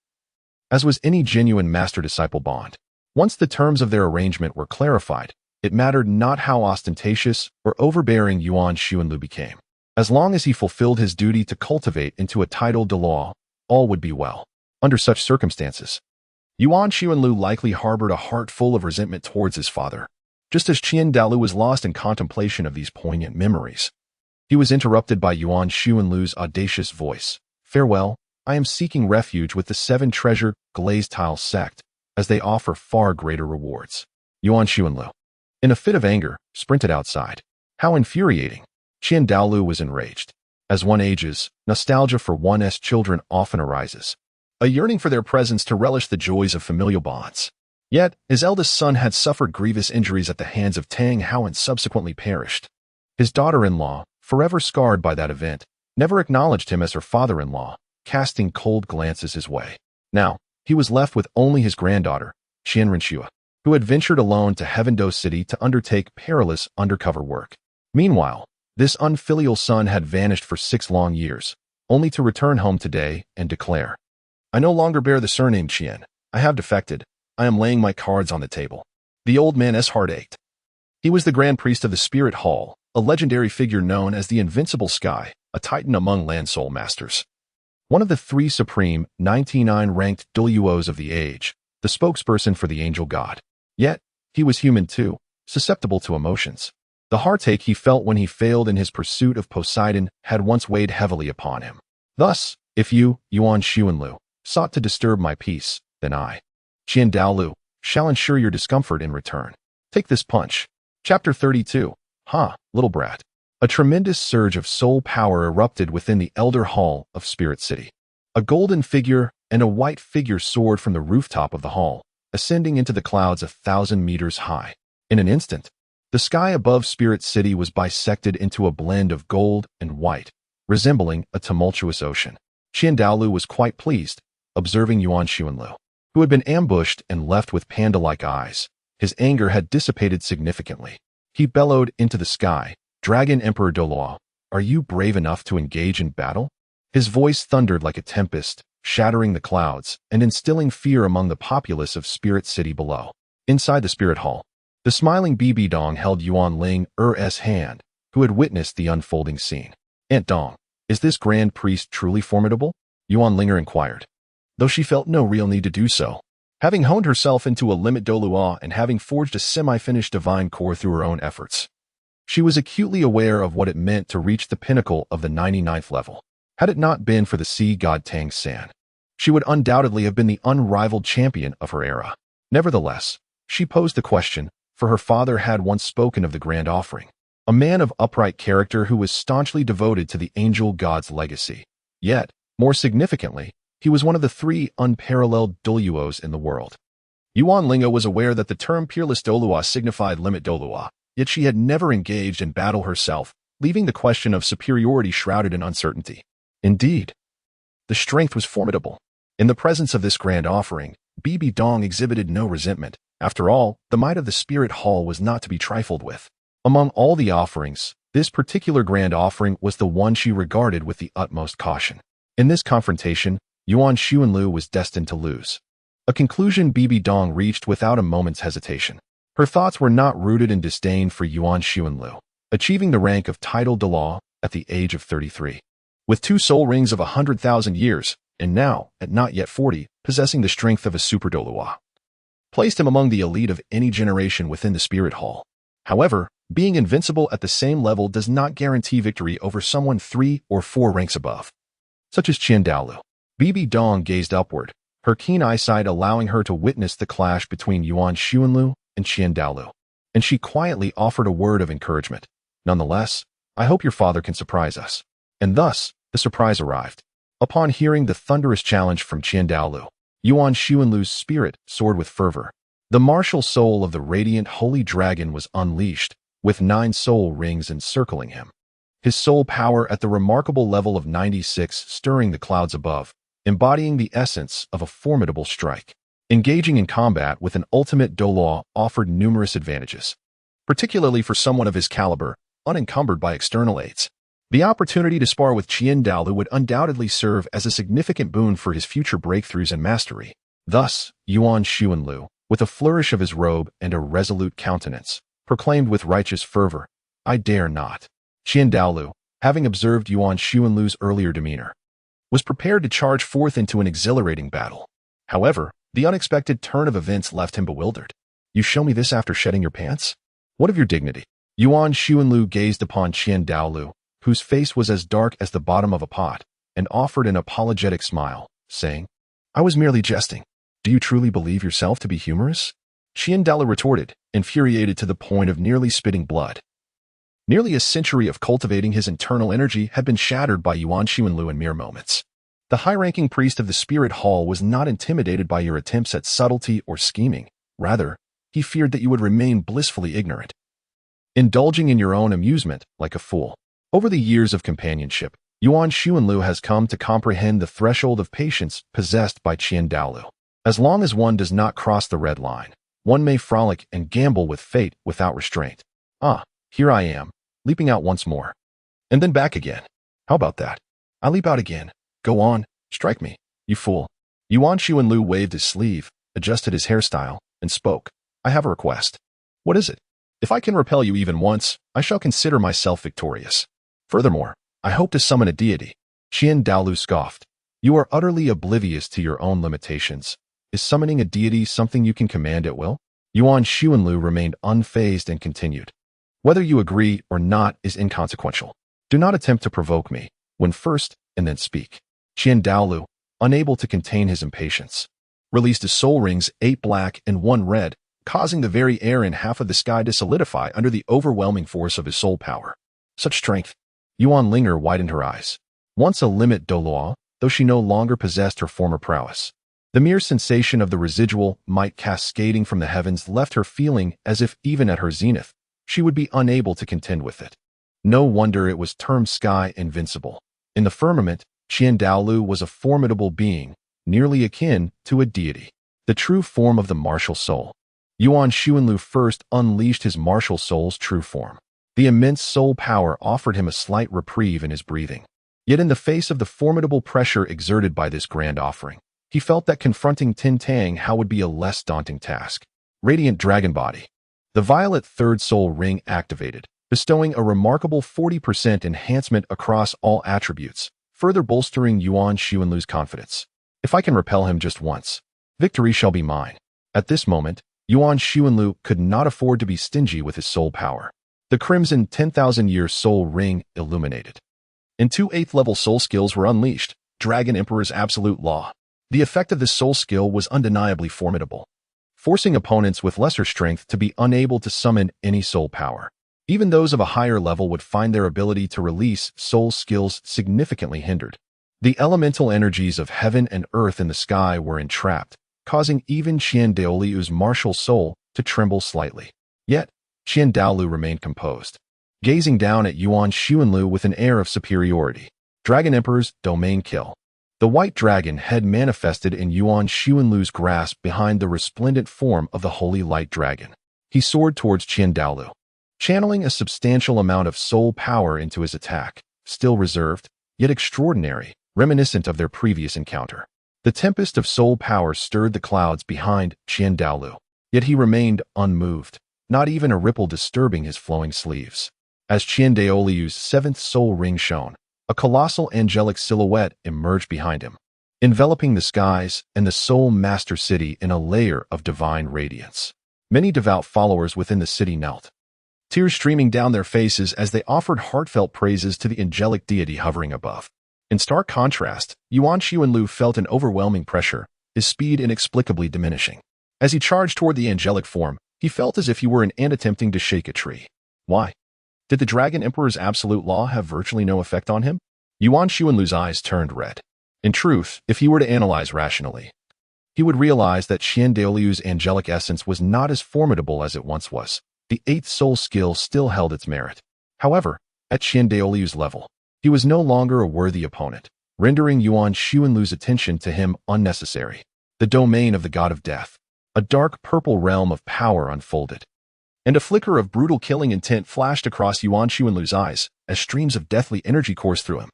as was any genuine master-disciple bond. Once the terms of their arrangement were clarified, it mattered not how ostentatious or overbearing Yuan Xuanlu became. As long as he fulfilled his duty to cultivate into a title Douluo, all would be well. Under such circumstances, Yuan Xuanlu likely harbored a heart full of resentment towards his father. Just as Qian Douluo was lost in contemplation of these poignant memories, he was interrupted by Yuan Xuanlu's audacious voice. "Farewell, I am seeking refuge with the 7 treasure glazed tile sect, as they offer far greater rewards." Yuan Xuanlu, in a fit of anger, sprinted outside. How infuriating! Qian Douluo was enraged. As one ages, nostalgia for one's children often arises, a yearning for their presence to relish the joys of familial bonds. Yet, his eldest son had suffered grievous injuries at the hands of Tang Hao and subsequently perished. His daughter-in-law, forever scarred by that event, never acknowledged him as her father-in-law, casting cold glances his way. Now, he was left with only his granddaughter, Qian Renshua, who had ventured alone to Heavendo City to undertake perilous undercover work. Meanwhile, this unfilial son had vanished for 6 long years, only to return home today and declare, "I no longer bear the surname Qian. I have defected. I am laying my cards on the table." The old man's heart ached. He was the Grand Priest of the Spirit Hall, a legendary figure known as the Invincible Sky, a titan among land soul masters. One of the 3 supreme, 99-ranked Douluos of the age, the spokesperson for the angel god. Yet, he was human too, susceptible to emotions. The heartache he felt when he failed in his pursuit of Poseidon had once weighed heavily upon him. Thus, if you, Yuan Xuanlu, sought to disturb my peace, then I, Qian Douluo, shall ensure your discomfort in return. Take this punch. Chapter 32. Little brat. A tremendous surge of soul power erupted within the Elder Hall of Spirit City. A golden figure and a white figure soared from the rooftop of the hall, ascending into the clouds 1,000 meters high. In an instant, the sky above Spirit City was bisected into a blend of gold and white, resembling a tumultuous ocean. Qian Douluo was quite pleased, observing Yuan Xuanlu, who had been ambushed and left with panda-like eyes. His anger had dissipated significantly. He bellowed into the sky, "Dragon Emperor Douluo, are you brave enough to engage in battle?" His voice thundered like a tempest, shattering the clouds and instilling fear among the populace of Spirit City below. Inside the Spirit Hall, the smiling Bibi Dong held Yuan Ling'er's hand, who had witnessed the unfolding scene. "Aunt Dong, is this Grand Priest truly formidable?" Yuan Ling'er inquired, though she felt no real need to do so. Having honed herself into a limit Douluo and having forged a semi-finished divine core through her own efforts, she was acutely aware of what it meant to reach the pinnacle of the 99th level. Had it not been for the sea god Tang San, she would undoubtedly have been the unrivaled champion of her era. Nevertheless, she posed the question, for her father had once spoken of the Grand Offering, a man of upright character who was staunchly devoted to the angel god's legacy. Yet, more significantly, he was one of the 3 unparalleled Douluos in the world. Yuan Ling'er was aware that the term Peerless Douluo signified limit Douluo, yet she had never engaged in battle herself, leaving the question of superiority shrouded in uncertainty. Indeed, the strength was formidable. In the presence of this Grand Offering, Bibi Dong exhibited no resentment. After all, the might of the Spirit Hall was not to be trifled with. Among all the offerings, this particular Grand Offering was the one she regarded with the utmost caution. In this confrontation, Yuan Xuanlu was destined to lose. A conclusion Bibi Dong reached without a moment's hesitation. Her thoughts were not rooted in disdain for Yuan Xuanlu, achieving the rank of title Douluo at the age of 33. With 2 soul rings of 100,000 years, and now, at not yet 40, possessing the strength of a super Douluo. placed him among the elite of any generation within the Spirit Hall. However, being invincible at the same level does not guarantee victory over someone 3 or 4 ranks above, such as Qian Douluo. Bibi Dong gazed upward, her keen eyesight allowing her to witness the clash between Yuan Xuanlu and Qian Douluo, and she quietly offered a word of encouragement. Nonetheless, I hope your father can surprise us. And thus, the surprise arrived. Upon hearing the thunderous challenge from Qian Douluo, Yuan Xuanlu's spirit soared with fervor. The martial soul of the radiant holy dragon was unleashed, with 9 soul rings encircling him. His soul power at the remarkable level of 96 stirring the clouds above, embodying the essence of a formidable strike. Engaging in combat with an ultimate Douluo offered numerous advantages, particularly for someone of his caliber, unencumbered by external aids. The opportunity to spar with Qian Douluo would undoubtedly serve as a significant boon for his future breakthroughs and mastery. Thus, Yuan Xuanlu, with a flourish of his robe and a resolute countenance, proclaimed with righteous fervor, "I dare not." Qian Douluo, having observed Yuan Xuanlu's earlier demeanor, was prepared to charge forth into an exhilarating battle. However, the unexpected turn of events left him bewildered. "You show me this after shedding your pants? What of your dignity?" Yuan Xuanlu gazed upon Qian Douluo, whose face was as dark as the bottom of a pot, and offered an apologetic smile, saying, "I was merely jesting. Do you truly believe yourself to be humorous?" Qian Douluo retorted, infuriated to the point of nearly spitting blood. Nearly a century of cultivating his internal energy had been shattered by Yuan Xuanlu in mere moments. The high-ranking priest of the Spirit Hall was not intimidated by your attempts at subtlety or scheming. Rather, he feared that you would remain blissfully ignorant, indulging in your own amusement like a fool. Over the years of companionship, Yuan Xuanlu has come to comprehend the threshold of patience possessed by Qian Douluo. As long as one does not cross the red line, one may frolic and gamble with fate without restraint. "Ah, here I am, leaping out once more. And then back again. How about that? I leap out again. Go on, strike me, you fool." Yuan Xuanlu waved his sleeve, adjusted his hairstyle, and spoke. "I have a request." "What is it?" "If I can repel you even once, I shall consider myself victorious. Furthermore, I hope to summon a deity." Qian Douluo scoffed. "You are utterly oblivious to your own limitations. Is summoning a deity something you can command at will?" Yuan Xuanlu remained unfazed and continued. "Whether you agree or not is inconsequential. Do not attempt to provoke me. Win first, and then speak." Qian Douluo, unable to contain his impatience, released his soul rings, 8 black and 1 red, causing the very air in half of the sky to solidify under the overwhelming force of his soul power. Such strength! Yuan Ling'er widened her eyes. Once a limit Douluo, though she no longer possessed her former prowess. The mere sensation of the residual might cascading from the heavens left her feeling as if even at her zenith, she would be unable to contend with it. No wonder it was termed sky invincible. In the firmament, Qian Douluo was a formidable being, nearly akin to a deity, the true form of the martial soul. Yuan Xuanlu first unleashed his martial soul's true form. The immense soul power offered him a slight reprieve in his breathing. Yet in the face of the formidable pressure exerted by this grand offering, he felt that confronting Tang Hao would be a less daunting task. Radiant Dragon Body. The violet third soul ring activated, bestowing a remarkable 40% enhancement across all attributes, further bolstering Yuan Xuanlu's confidence. "If I can repel him just once, victory shall be mine." At this moment, Yuan Xuanlu could not afford to be stingy with his soul power. The crimson 10,000-year soul ring illuminated, and 2 8th-level soul skills were unleashed. Dragon Emperor's Absolute Law. The effect of this soul skill was undeniably formidable, forcing opponents with lesser strength to be unable to summon any soul power. Even those of a higher level would find their ability to release soul skills significantly hindered. The elemental energies of heaven and earth in the sky were entrapped, causing even Qian Douluo's martial soul to tremble slightly. Yet, Qian Douluo remained composed, gazing down at Yuan Xuanlu with an air of superiority. Dragon Emperor's Domain Kill. The white dragon had manifested in Yuan Xuanlu's grasp behind the resplendent form of the Holy Light Dragon. He soared towards Qian Douluo, channeling a substantial amount of soul power into his attack, still reserved, yet extraordinary, reminiscent of their previous encounter. The tempest of soul power stirred the clouds behind Qian Douluo, yet he remained unmoved, not even a ripple disturbing his flowing sleeves. As Qian Douluo's 7th soul ring shone, a colossal angelic silhouette emerged behind him. enveloping the skies and the Soul Master City in a layer of divine radiance. Many devout followers within the city knelt, tears streaming down their faces as they offered heartfelt praises to the angelic deity hovering above. In stark contrast, Yuan Xuanlu felt an overwhelming pressure, his speed inexplicably diminishing. As he charged toward the angelic form, he felt as if he were an ant attempting to shake a tree. Why? Did the Dragon Emperor's absolute law have virtually no effect on him? Yuan Xuanlu's eyes turned red. In truth, if he were to analyze rationally, he would realize that Qian Daoliu's angelic essence was not as formidable as it once was. The eighth soul skill still held its merit. However, at Qian Daoliu's level, he was no longer a worthy opponent, rendering Yuan Xuanlu's attention to him unnecessary. The domain of the god of death, a dark purple realm of power unfolded, and a flicker of brutal killing intent flashed across Yuan Xuanlu's eyes as streams of deathly energy coursed through him.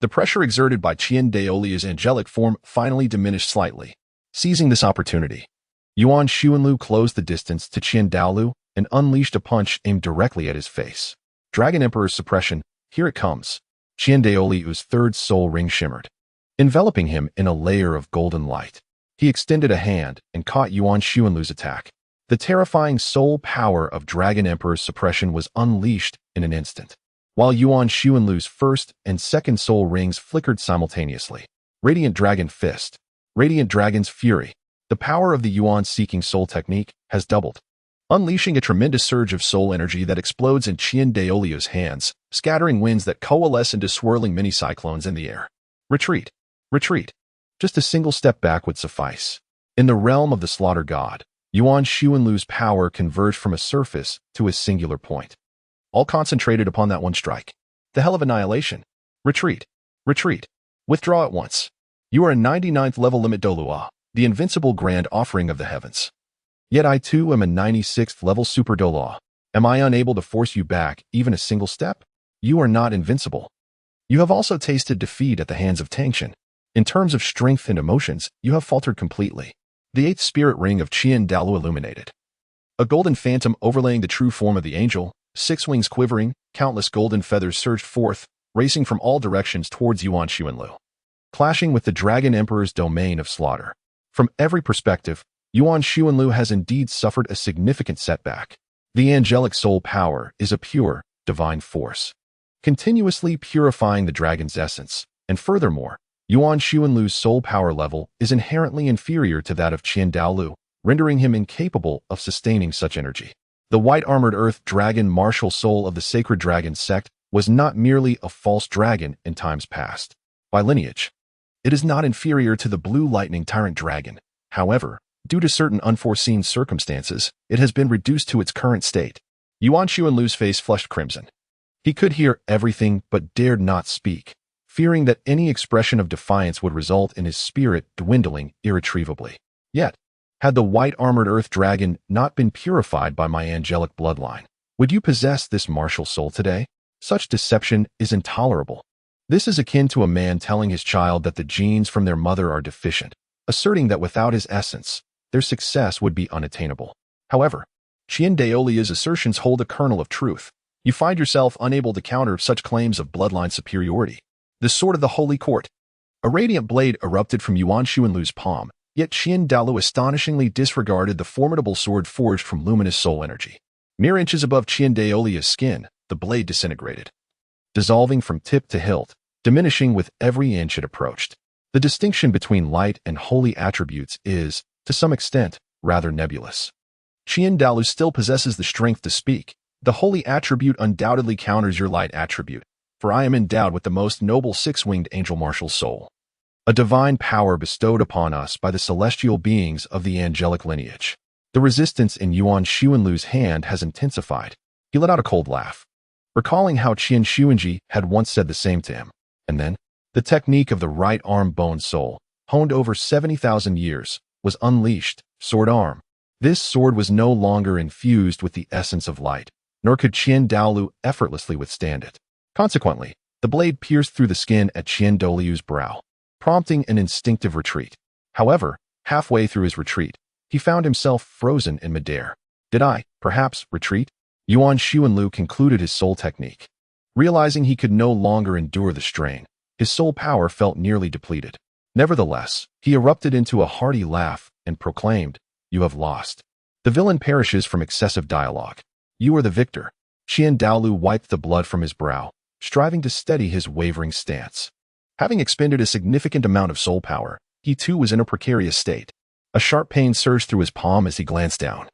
The pressure exerted by Qian Daoliu's angelic form finally diminished slightly. Seizing this opportunity, Yuan Xuanlu closed the distance to Qian Daoliu and unleashed a punch aimed directly at his face. Dragon Emperor's suppression, here it comes. Qian Daoliu's third soul ring shimmered, enveloping him in a layer of golden light. He extended a hand and caught Yuan Xuanlu's attack. The terrifying soul power of Dragon Emperor's suppression was unleashed in an instant, while Yuan Xuanlu's first and second soul rings flickered simultaneously. Radiant Dragon Fist, Radiant Dragon's Fury. The power of the Yuan-seeking soul technique has doubled, unleashing a tremendous surge of soul energy that explodes in Qian Daoliu's hands, scattering winds that coalesce into swirling mini-cyclones in the air. Retreat. Retreat. Just a single step back would suffice. In the realm of the slaughter god, Yuan Xuanlu's power converged from a surface to a singular point, all concentrated upon that one strike. The hell of annihilation. Retreat. Retreat. Withdraw at once. You are a 99th level limit Douluo, the invincible grand offering of the heavens. Yet I too am a 96th level super Douluo. Am I unable to force you back even a single step? You are not invincible. You have also tasted defeat at the hands of Tang San. In terms of strength and emotions, you have faltered completely. The eighth spirit ring of Qian Daoliu illuminated, a golden phantom overlaying the true form of the angel, 6 wings quivering, countless golden feathers surged forth, racing from all directions towards Yuan Xuanlu, clashing with the Dragon Emperor's domain of slaughter. From every perspective, Yuan Xuanlu has indeed suffered a significant setback. The angelic soul power is a pure, divine force, continuously purifying the dragon's essence, and furthermore, Yuan Xuanlu's soul power level is inherently inferior to that of Qian Daoliu, rendering him incapable of sustaining such energy. The white-armored earth dragon martial soul of the sacred dragon sect was not merely a false dragon in times past. By lineage, it is not inferior to the blue lightning tyrant dragon. However, due to certain unforeseen circumstances, it has been reduced to its current state. Yuan Xuanlu's face flushed crimson. He could hear everything but dared not speak, fearing that any expression of defiance would result in his spirit dwindling irretrievably. Yet, had the white-armored earth dragon not been purified by my angelic bloodline, would you possess this martial soul today? Such deception is intolerable. This is akin to a man telling his child that the genes from their mother are deficient, asserting that without his essence, their success would be unattainable. However, Qian Daoliu's assertions hold a kernel of truth. You find yourself unable to counter such claims of bloodline superiority. The sword of the Holy Court. A radiant blade erupted from Yuan Xuanlu's palm, yet Qian Daoliu astonishingly disregarded the formidable sword forged from luminous soul energy. Mere inches above Qian Daoliu's skin, the blade disintegrated, dissolving from tip to hilt, diminishing with every inch it approached. The distinction between light and holy attributes is, to some extent, rather nebulous. Qian Daoliu still possesses the strength to speak. The holy attribute undoubtedly counters your light attribute, for I am endowed with the most noble 6-winged angel martial soul, a divine power bestowed upon us by the celestial beings of the angelic lineage. The resistance in Yuan Xuanlu's hand has intensified. He let out a cold laugh, recalling how Qian Xuanji had once said the same to him. And then, the technique of the right arm bone soul, honed over 70,000 years, was unleashed. Sword arm. This sword was no longer infused with the essence of light, nor could Qian Daoliu effortlessly withstand it. Consequently, the blade pierced through the skin at Qian Daoliu's brow, prompting an instinctive retreat. However, halfway through his retreat, he found himself frozen in midair. Did I, perhaps, retreat? Yuan Xuanlu concluded his soul technique. Realizing he could no longer endure the strain, his soul power felt nearly depleted. Nevertheless, he erupted into a hearty laugh and proclaimed, "You have lost. The villain perishes from excessive dialogue. You are the victor." Douluo wiped the blood from his brow, striving to steady his wavering stance. Having expended a significant amount of soul power, he too was in a precarious state. A sharp pain surged through his palm as he glanced down,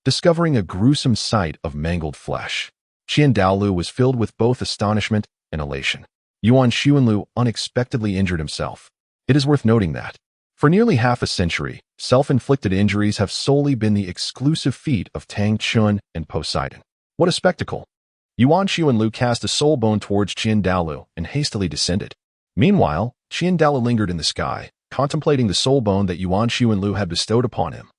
discovering a gruesome sight of mangled flesh. Douluo was filled with both astonishment and elation. Yuan Ling'er unexpectedly injured himself. It is worth noting that, for nearly half a century, self-inflicted injuries have solely been the exclusive feat of Tang San and Poseidon. What a spectacle! Yuan Ling'er cast a soul bone towards Douluo and hastily descended. Meanwhile, Douluo lingered in the sky, contemplating the soul bone that Yuan Ling'er had bestowed upon him,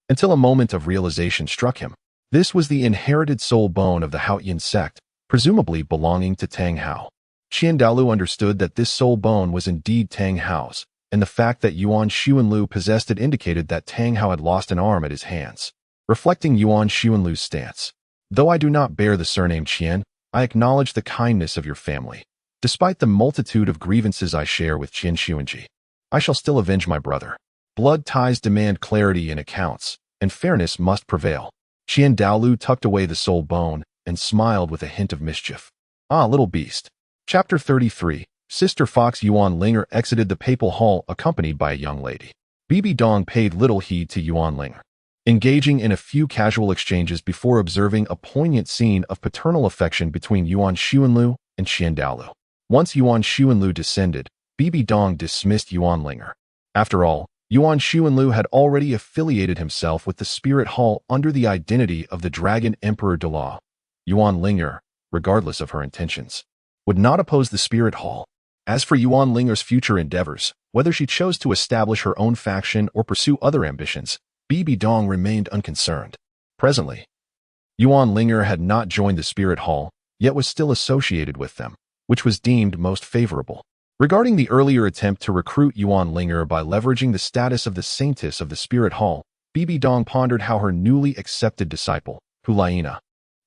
until a moment of realization struck him. This was the inherited soul bone of the Haotian sect, presumably belonging to Tang Hao. Douluo understood that this soul bone was indeed Tang Hao's, and the fact that Yuan Ling'er possessed it indicated that Tang Hao had lost an arm at his hands, reflecting Yuan Ling'er's stance. Though I do not bear the surname Qian, I acknowledge the kindness of your family. Despite the multitude of grievances I share with Qian Xuanji, I shall still avenge my brother. Blood ties demand clarity in accounts, and fairness must prevail. Douluo tucked away the soul bone and smiled with a hint of mischief. Ah, little beast. Chapter 33. Sister Fox. Yuan Ling'er exited the papal hall accompanied by a young lady. Bibi Dong paid little heed to Yuan Ling'er, engaging in a few casual exchanges before observing a poignant scene of paternal affection between Yuan Ling'er and Douluo. Once Yuan Ling'er descended, Bibi Dong dismissed Yuan Ling'er. After all, Yuan Ling'er had already affiliated himself with the Spirit Hall under the identity of the Dragon Emperor Douluo. Yuan Ling'er, regardless of her intentions, would not oppose the Spirit Hall. As for Yuan Ling'er's future endeavors, whether she chose to establish her own faction or pursue other ambitions, Bibi Dong remained unconcerned. Presently, Yuan Ling'er had not joined the Spirit Hall, yet was still associated with them, which was deemed most favorable. Regarding the earlier attempt to recruit Yuan Ling'er by leveraging the status of the saintess of the Spirit Hall, Bibi Dong pondered how her newly accepted disciple, Hulaina,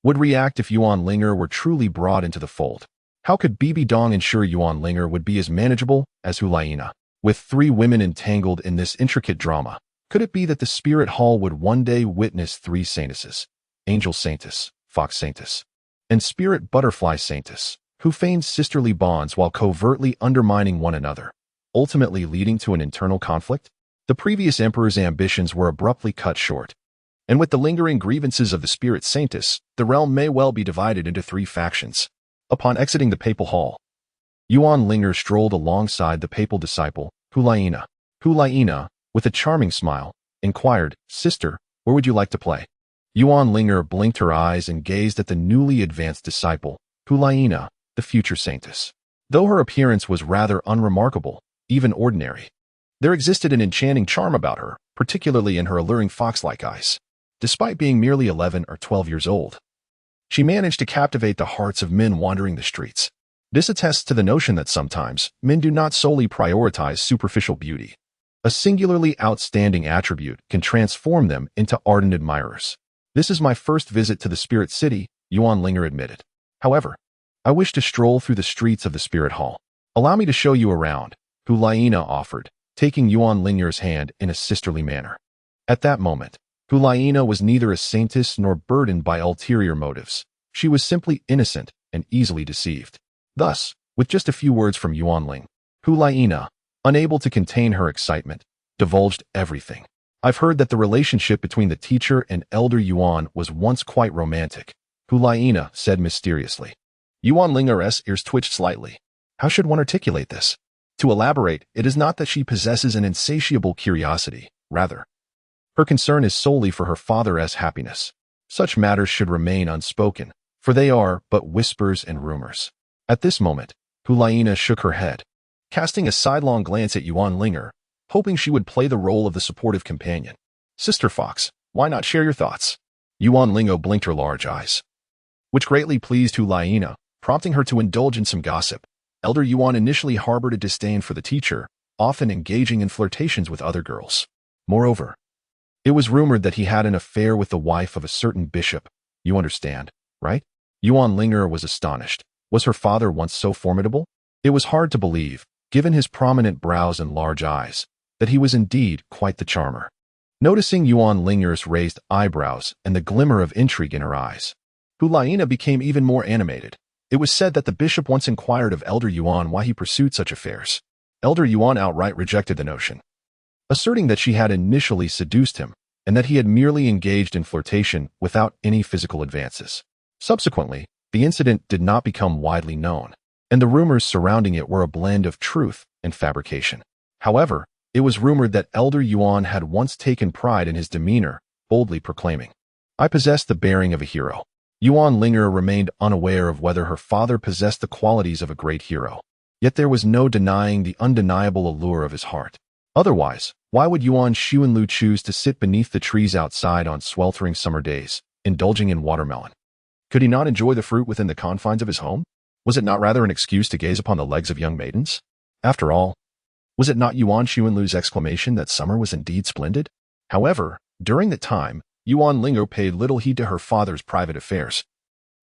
would react if Yuan Ling'er were truly brought into the fold. How could Bibi Dong ensure Yuan Ling'er would be as manageable as Hulaina? With 3 women entangled in this intricate drama, could it be that the Spirit Hall would one day witness 3 saintesses, Angel Saintess, Fox Saintess, and Spirit Butterfly Saintess, who feigned sisterly bonds while covertly undermining one another, ultimately leading to an internal conflict? The previous emperor's ambitions were abruptly cut short, and with the lingering grievances of the Spirit Saintess, the realm may well be divided into 3 factions. Upon exiting the papal hall, Yuan Ling'er strolled alongside the papal disciple, Hulaina. Hulaina, with a charming smile, inquired, "Sister, where would you like to play?" Yuan Ling'er blinked her eyes and gazed at the newly advanced disciple, Hulaina, the future saintess. Though her appearance was rather unremarkable, even ordinary, there existed an enchanting charm about her, particularly in her alluring fox-like eyes. Despite being merely 11 or 12 years old, she managed to captivate the hearts of men wandering the streets. This attests to the notion that sometimes men do not solely prioritize superficial beauty. A singularly outstanding attribute can transform them into ardent admirers. "This is my first visit to the Spirit City," Yuan Ling'er admitted. "However, I wish to stroll through the streets of the Spirit Hall. Allow me to show you around," Hulaina offered, taking Yuan Ling'er's hand in a sisterly manner. At that moment, Hulaina was neither a saintess nor burdened by ulterior motives. She was simply innocent and easily deceived. Thus, with just a few words from Yuan Ling, Hulaina, unable to contain her excitement, divulged everything. "I've heard that the relationship between the teacher and elder Yuan was once quite romantic," Hulaina said mysteriously. Yuan Ling'er's ears twitched slightly. How should one articulate this? To elaborate, it is not that she possesses an insatiable curiosity. Rather, her concern is solely for her father's happiness. Such matters should remain unspoken, for they are but whispers and rumors. At this moment, Hulaina shook her head, casting a sidelong glance at Yuan Ling'er, hoping she would play the role of the supportive companion. "Sister Fox, why not share your thoughts?" Yuan Ling'er blinked her large eyes, which greatly pleased Hulaina, prompting her to indulge in some gossip. Elder Yuan initially harbored a disdain for the teacher, often engaging in flirtations with other girls. Moreover, it was rumored that he had an affair with the wife of a certain bishop. You understand, right? Yuan Ling'er was astonished. Was her father once so formidable? It was hard to believe, given his prominent brows and large eyes, that he was indeed quite the charmer. Noticing Yuan Ling'er's raised eyebrows and the glimmer of intrigue in her eyes, Hulaina became even more animated. It was said that the bishop once inquired of Elder Yuan why he pursued such affairs. Elder Yuan outright rejected the notion, asserting that she had initially seduced him and that he had merely engaged in flirtation without any physical advances. Subsequently, the incident did not become widely known, and the rumors surrounding it were a blend of truth and fabrication. However, it was rumored that Elder Yuan had once taken pride in his demeanor, boldly proclaiming, "I possess the bearing of a hero." Yuan Ling'er remained unaware of whether her father possessed the qualities of a great hero. Yet there was no denying the undeniable allure of his heart. Otherwise, why would Yuan Xuanlu choose to sit beneath the trees outside on sweltering summer days, indulging in watermelon? Could he not enjoy the fruit within the confines of his home? Was it not rather an excuse to gaze upon the legs of young maidens? After all, was it not Yuan Xuanlu's exclamation that summer was indeed splendid? However, during that time, Yuan Ling'er paid little heed to her father's private affairs.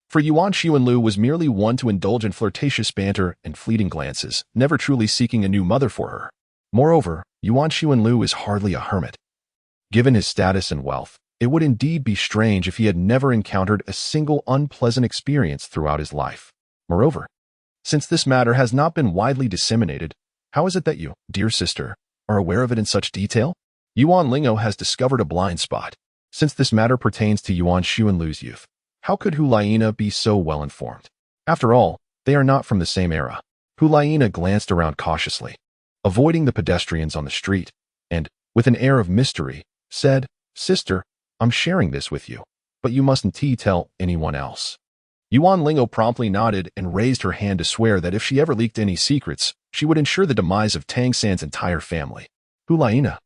For Yuan Xuanlu was merely one to indulge in flirtatious banter and fleeting glances, never truly seeking a new mother for her. Moreover, Yuan Xuanlu is hardly a hermit. Given his status and wealth, it would indeed be strange if he had never encountered a single unpleasant experience throughout his life. Moreover, since this matter has not been widely disseminated, how is it that you, dear sister, are aware of it in such detail? Yuan Ling'er has discovered a blind spot. Since this matter pertains to Yuan Xuanlu's youth, how could Hulaina be so well informed? After all, they are not from the same era. Hulaina glanced around cautiously, avoiding the pedestrians on the street, and, with an air of mystery, said, "Sister, I'm sharing this with you, but you mustn't tell anyone else." Yuan Ling'er promptly nodded and raised her hand to swear that if she ever leaked any secrets, she would ensure the demise of Tang San's entire family. Hulaina,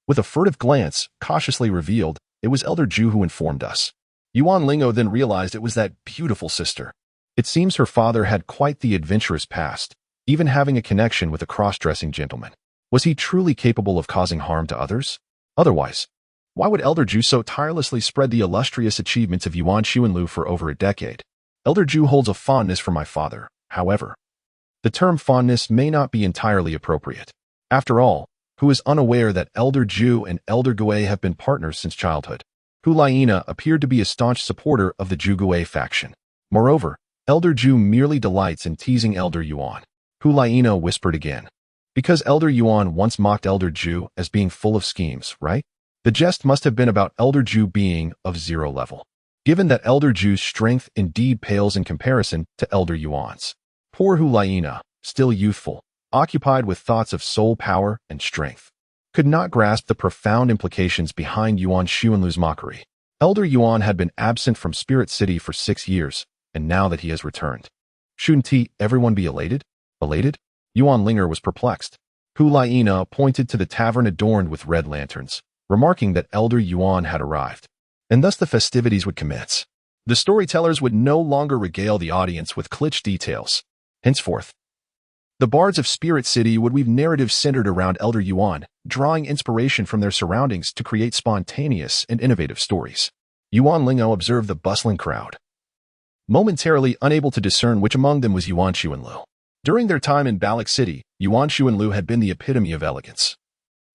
with a furtive glance, cautiously revealed, "It was Elder Zhu who informed us." Yuan Ling'er then realized it was that beautiful sister. It seems her father had quite the adventurous past, even having a connection with a cross-dressing gentleman. Was he truly capable of causing harm to others? Otherwise, why would Elder Zhu so tirelessly spread the illustrious achievements of Yuan Xuanlu for over a decade? Elder Zhu holds a fondness for my father, however. The term fondness may not be entirely appropriate. After all, who is unaware that Elder Zhu and Elder Gui have been partners since childhood? Hulaina appeared to be a staunch supporter of the Zhu Gui faction. Moreover, Elder Zhu merely delights in teasing Elder Yuan. Hulaina whispered again. Because Elder Yuan once mocked Elder Zhu as being full of schemes, right? The jest must have been about Elder Zhu being of zero level, given that Elder Zhu's strength indeed pales in comparison to Elder Yuan's. Poor Hulaina, still youthful, occupied with thoughts of soul power and strength, could not grasp the profound implications behind Yuan Xuanlu's mockery. Elder Yuan had been absent from Spirit City for 6 years, and now that he has returned, shouldn't everyone be elated? Elated? Yuan Ling'er was perplexed. Hulaina pointed to the tavern adorned with red lanterns, remarking that Elder Yuan had arrived, and thus the festivities would commence. The storytellers would no longer regale the audience with cliché details. Henceforth, the bards of Spirit City would weave narratives centered around Elder Yuan, drawing inspiration from their surroundings to create spontaneous and innovative stories. Yuan Ling'er observed the bustling crowd, momentarily unable to discern which among them was Yuan Xuanlu. During their time in Balak City, Yuan Xuanlu had been the epitome of elegance.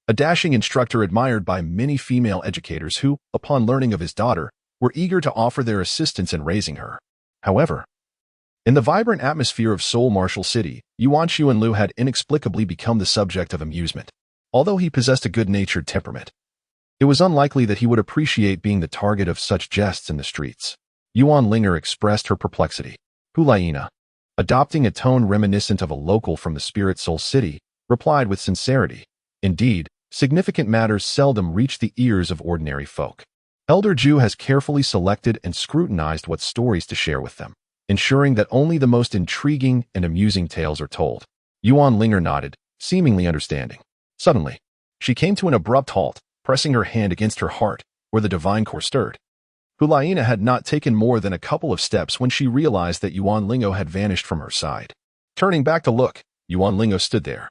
A dashing instructor admired by many female educators who, upon learning of his daughter, were eager to offer their assistance in raising her. However, in the vibrant atmosphere of Seoul Martial City, Yuan Xuanlu had inexplicably become the subject of amusement. Although he possessed a good-natured temperament, it was unlikely that he would appreciate being the target of such jests in the streets. Yuan Ling'er expressed her perplexity. Hulaina, adopting a tone reminiscent of a local from the Spirit Soul City, replied with sincerity, "Indeed, significant matters seldom reach the ears of ordinary folk. Elder Zhu has carefully selected and scrutinized what stories to share with them, ensuring that only the most intriguing and amusing tales are told." Yuan Ling'er nodded, seemingly understanding. Suddenly, she came to an abrupt halt, pressing her hand against her heart, where the divine core stirred. Hulaina had not taken more than a couple of steps when she realized that Yuan Ling'er had vanished from her side. Turning back to look, Yuan Ling'er stood there,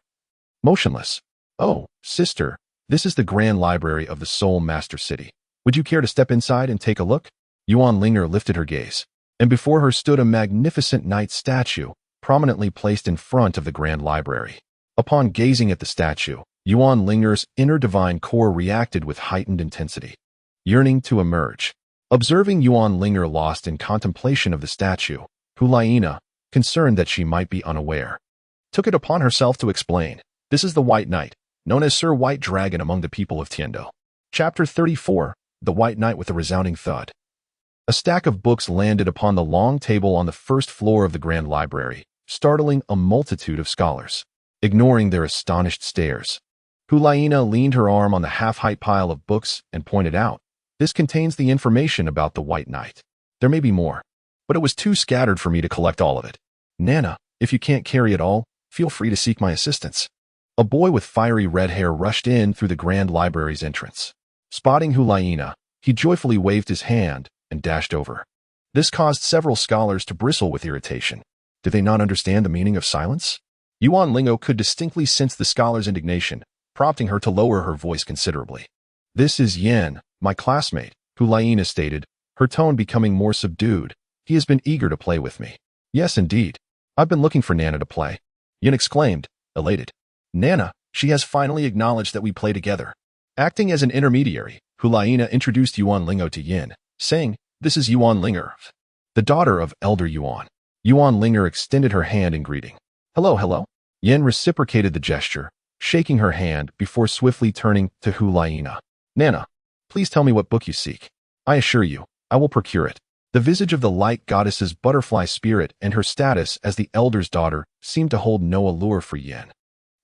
motionless. "Oh, sister, this is the Grand Library of the Soul Master City. Would you care to step inside and take a look?" Yuan Ling'er lifted her gaze, and before her stood a magnificent knight statue, prominently placed in front of the Grand Library. Upon gazing at the statue, Yuan Ling'er's inner divine core reacted with heightened intensity, yearning to emerge. Observing Yuan Ling'er lost in contemplation of the statue, Hulaina, concerned that she might be unaware, took it upon herself to explain. This is the White Knight, known as Sir White Dragon among the people of Tiando. Chapter 34, The White Knight with a resounding thud. A stack of books landed upon the long table on the first floor of the Grand Library, startling a multitude of scholars. Ignoring their astonished stares, Hulaina leaned her arm on the half-height pile of books and pointed out, "This contains the information about the White Knight. There may be more, but it was too scattered for me to collect all of it. Nana, if you can't carry it all, feel free to seek my assistance." A boy with fiery red hair rushed in through the Grand Library's entrance. Spotting Hulaina, he joyfully waved his hand and dashed over. This caused several scholars to bristle with irritation. Did they not understand the meaning of silence? Yuan Ling'er could distinctly sense the scholar's indignation, prompting her to lower her voice considerably. "This is Yen, my classmate," Hulaina stated, her tone becoming more subdued. "He has been eager to play with me." "Yes, indeed. I've been looking for Nana to play," Yen exclaimed, elated. "Nana, she has finally acknowledged that we play together." Acting as an intermediary, Hulaina introduced Yuan Ling'er to Yen, saying, "This is Yuan Ling'er, the daughter of Elder Yuan." Yuan Ling'er extended her hand in greeting. "Hello, hello." Yen reciprocated the gesture, shaking her hand before swiftly turning to Hulaina. "Nana, please tell me what book you seek. I assure you, I will procure it." The visage of the light goddess's butterfly spirit and her status as the elder's daughter seemed to hold no allure for Yen.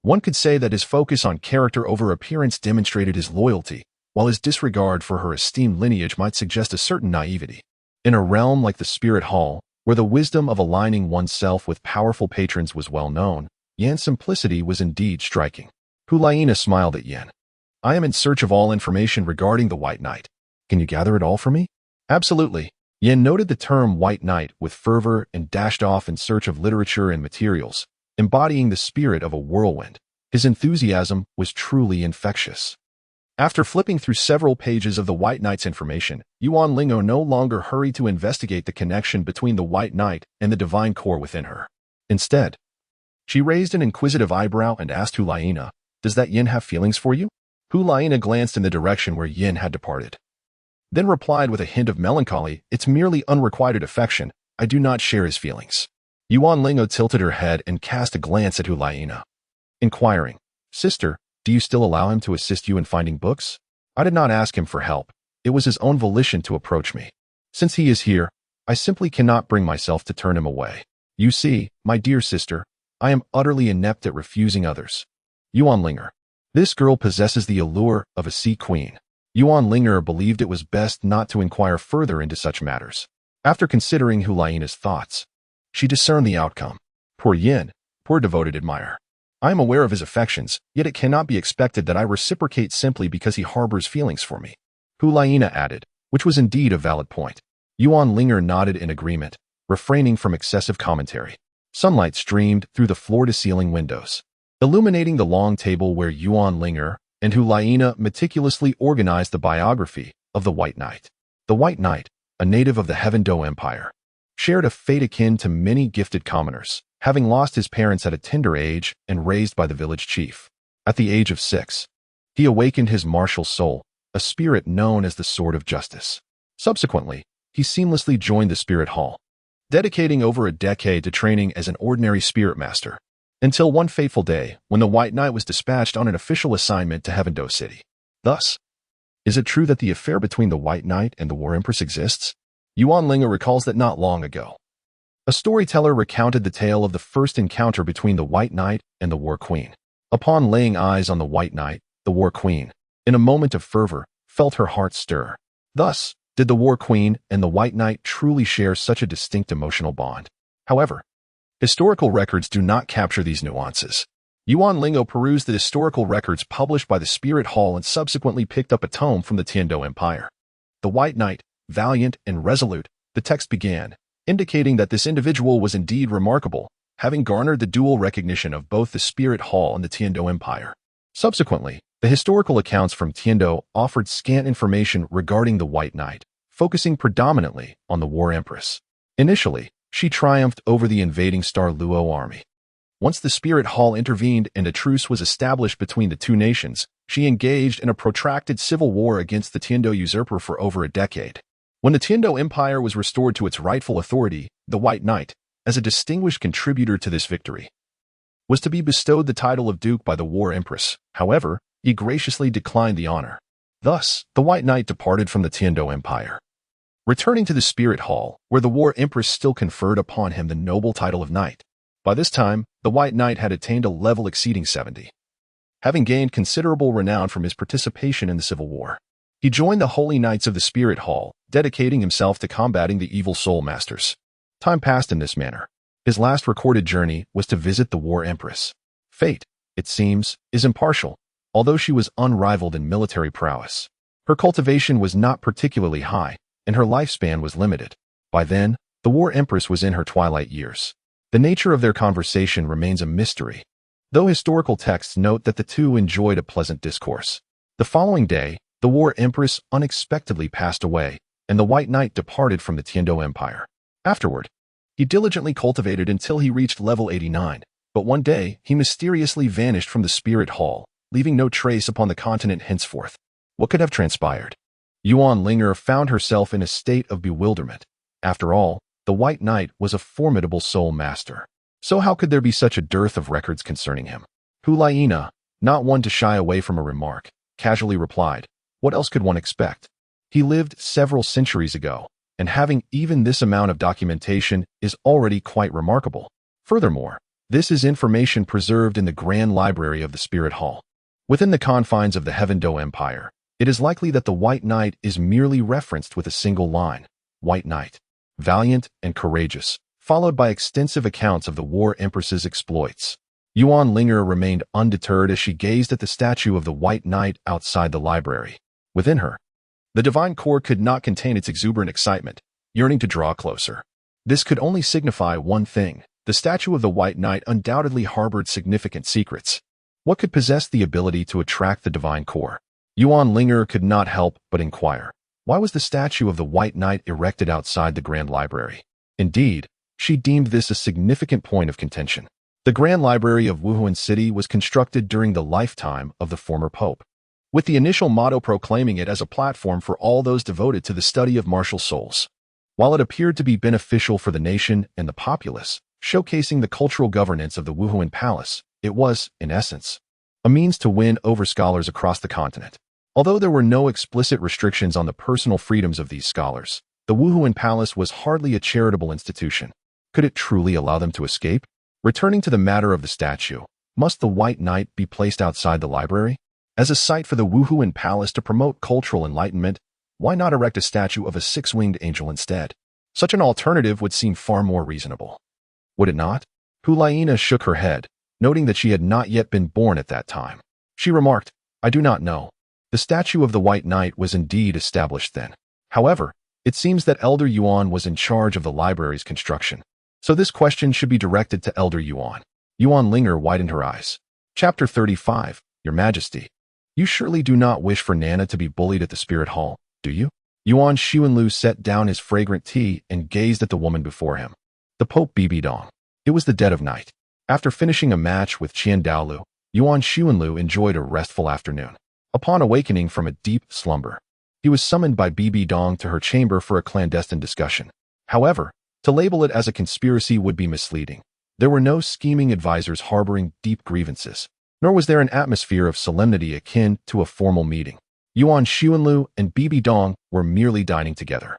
One could say that his focus on character over appearance demonstrated his loyalty, while his disregard for her esteemed lineage might suggest a certain naivety. In a realm like the Spirit Hall, where the wisdom of aligning oneself with powerful patrons was well known, Yen's simplicity was indeed striking. Hulaina smiled at Yen. "I am in search of all information regarding the White Knight. Can you gather it all for me?" "Absolutely." Yen noted the term White Knight with fervor and dashed off in search of literature and materials, embodying the spirit of a whirlwind. His enthusiasm was truly infectious. After flipping through several pages of the White Knight's information, Yuan Ling'er no longer hurried to investigate the connection between the White Knight and the divine core within her. Instead, she raised an inquisitive eyebrow and asked Hulaina, "Does that Yen have feelings for you?" Hulaina glanced in the direction where Yen had departed, then replied with a hint of melancholy, "It's merely unrequited affection. I do not share his feelings." Yuan Ling'er tilted her head and cast a glance at Hulaina, inquiring, "Sister, do you still allow him to assist you in finding books?" "I did not ask him for help. It was his own volition to approach me. Since he is here, I simply cannot bring myself to turn him away. You see, my dear sister, I am utterly inept at refusing others." Yuan Ling'er. This girl possesses the allure of a sea queen. Yuan Ling'er believed it was best not to inquire further into such matters. After considering Hulaina's thoughts, she discerned the outcome. Poor Yen, poor devoted admirer. I am aware of his affections, yet it cannot be expected that I reciprocate simply because he harbors feelings for me. Hulaina added, which was indeed a valid point. Yuan Ling'er nodded in agreement, refraining from excessive commentary. Sunlight streamed through the floor-to-ceiling windows, illuminating the long table where Yuan Ling'er and Hulaina meticulously organized the biography of the White Knight. The White Knight, a native of the Heaven Do Empire, shared a fate akin to many gifted commoners, having lost his parents at a tender age and raised by the village chief. At the age of 6, he awakened his martial soul, a spirit known as the Sword of Justice. Subsequently, he seamlessly joined the Spirit Hall, dedicating over a decade to training as an ordinary spirit master, until one fateful day when the White Knight was dispatched on an official assignment to Heaven Do City. Thus, is it true that the affair between the White Knight and the War Empress exists? Yuan Ling'er recalls that not long ago, a storyteller recounted the tale of the first encounter between the White Knight and the War Queen. Upon laying eyes on the White Knight, the War Queen, in a moment of fervor, felt her heart stir. Thus, did the War Queen and the White Knight truly share such a distinct emotional bond? However, historical records do not capture these nuances. Yuan Ling'er perused the historical records published by the Spirit Hall and subsequently picked up a tome from the Tiando Empire. The White Knight, valiant and resolute, the text began, indicating that this individual was indeed remarkable, having garnered the dual recognition of both the Spirit Hall and the Tiando Empire. Subsequently, the historical accounts from Tiando offered scant information regarding the White Knight, focusing predominantly on the War Empress. Initially, she triumphed over the invading Douluo army, Once the spirit hall intervened and a truce was established between the two nations, she engaged in a protracted civil war against the Tiando usurper for over a decade. When the Tiando Empire was restored to its rightful authority, the White Knight, as a distinguished contributor to this victory, was to be bestowed the title of Duke by the War Empress. However, he graciously declined the honor. Thus, the White Knight departed from the Tiando Empire, returning to the Spirit Hall, where the War Empress still conferred upon him the noble title of Knight. By this time, the White Knight had attained a level exceeding 70, having gained considerable renown from his participation in the Civil War. He joined the Holy Knights of the Spirit Hall, dedicating himself to combating the evil Soul Masters. Time passed in this manner. His last recorded journey was to visit the War Empress. Fate, it seems, is impartial, although she was unrivaled in military prowess. Her cultivation was not particularly high, and her lifespan was limited. By then, the War Empress was in her twilight years. The nature of their conversation remains a mystery, though historical texts note that the two enjoyed a pleasant discourse. The following day, the War Empress unexpectedly passed away, and the White Knight departed from the Tiando Empire. Afterward, he diligently cultivated until he reached level 89, but one day he mysteriously vanished from the Spirit Hall, leaving no trace upon the continent henceforth. What could have transpired? Yuan Ling'er found herself in a state of bewilderment. After all, the White Knight was a formidable soul master. So how could there be such a dearth of records concerning him? Huliena, not one to shy away from a remark, casually replied, "What else could one expect? He lived several centuries ago, and having even this amount of documentation is already quite remarkable. Furthermore, this is information preserved in the Grand Library of the Spirit Hall. Within the confines of the Heavendo Empire, it is likely that the White Knight is merely referenced with a single line, White Knight, valiant and courageous, followed by extensive accounts of the War Empress's exploits." Yuan Ling'er remained undeterred as she gazed at the statue of the White Knight outside the library. Within her, the divine core could not contain its exuberant excitement, yearning to draw closer. This could only signify one thing: the statue of the White Knight undoubtedly harbored significant secrets. What could possess the ability to attract the divine core? Yuan Ling'er could not help but inquire, why was the statue of the White Knight erected outside the Grand Library? Indeed, she deemed this a significant point of contention. The Grand Library of Wuhan City was constructed during the lifetime of the former Pope, with the initial motto proclaiming it as a platform for all those devoted to the study of martial souls. While it appeared to be beneficial for the nation and the populace, showcasing the cultural governance of the Wuhan Palace, it was, in essence, a means to win over scholars across the continent. Although there were no explicit restrictions on the personal freedoms of these scholars, the Wuhan Palace was hardly a charitable institution. Could it truly allow them to escape? Returning to the matter of the statue, must the White Knight be placed outside the library? As a site for the Wuhan Palace to promote cultural enlightenment, why not erect a statue of a six-winged angel instead? Such an alternative would seem far more reasonable. Would it not? Huliena shook her head, noting that she had not yet been born at that time. She remarked, "I do not know." The statue of the White Knight was indeed established then. However, it seems that Elder Yuan was in charge of the library's construction. So this question should be directed to Elder Yuan. Yuan Ling'er widened her eyes. Chapter 35, Your Majesty. You surely do not wish for Nana to be bullied at the Spirit Hall, do you? Yuan Xuanlu set down his fragrant tea and gazed at the woman before him. The Pope Bibi Dong. It was the dead of night. After finishing a match with Qian Douluo, Yuan Xuanlu enjoyed a restful afternoon. Upon awakening from a deep slumber, he was summoned by Bibi Dong to her chamber for a clandestine discussion. However, to label it as a conspiracy would be misleading. There were no scheming advisors harboring deep grievances, nor was there an atmosphere of solemnity akin to a formal meeting. Yuan Xuanlu and Bibi Dong were merely dining together.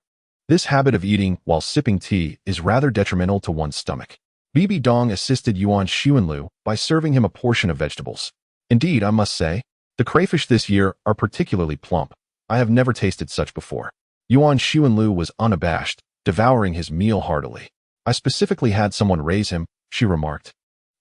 This habit of eating while sipping tea is rather detrimental to one's stomach. Bibi Dong assisted Yuan Xuanlu by serving him a portion of vegetables. Indeed, I must say, the crayfish this year are particularly plump. I have never tasted such before. Yuan Xuanlu was unabashed, devouring his meal heartily. I specifically had someone raise him, she remarked.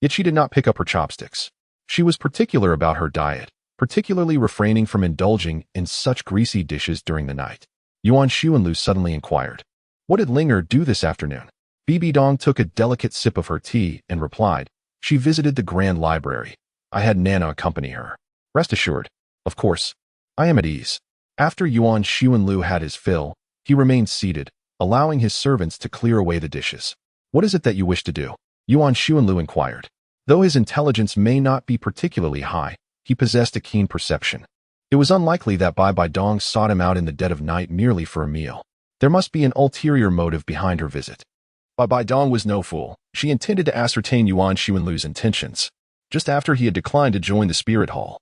Yet she did not pick up her chopsticks. She was particular about her diet, particularly refraining from indulging in such greasy dishes during the night. Yuan Xuanlu suddenly inquired, "What did Ling'er do this afternoon?" Bibi Dong took a delicate sip of her tea and replied, "She visited the Grand Library. I had Nana accompany her. Rest assured, of course, I am at ease." After Yuan Xuanlu had his fill, he remained seated, allowing his servants to clear away the dishes. "What is it that you wish to do?" Yuan Xuanlu inquired. Though his intelligence may not be particularly high, he possessed a keen perception. It was unlikely that Bai Dong sought him out in the dead of night merely for a meal. There must be an ulterior motive behind her visit. Bai Dong was no fool. She intended to ascertain Yuan Xuanlu's intentions, just after he had declined to join the spirit hall.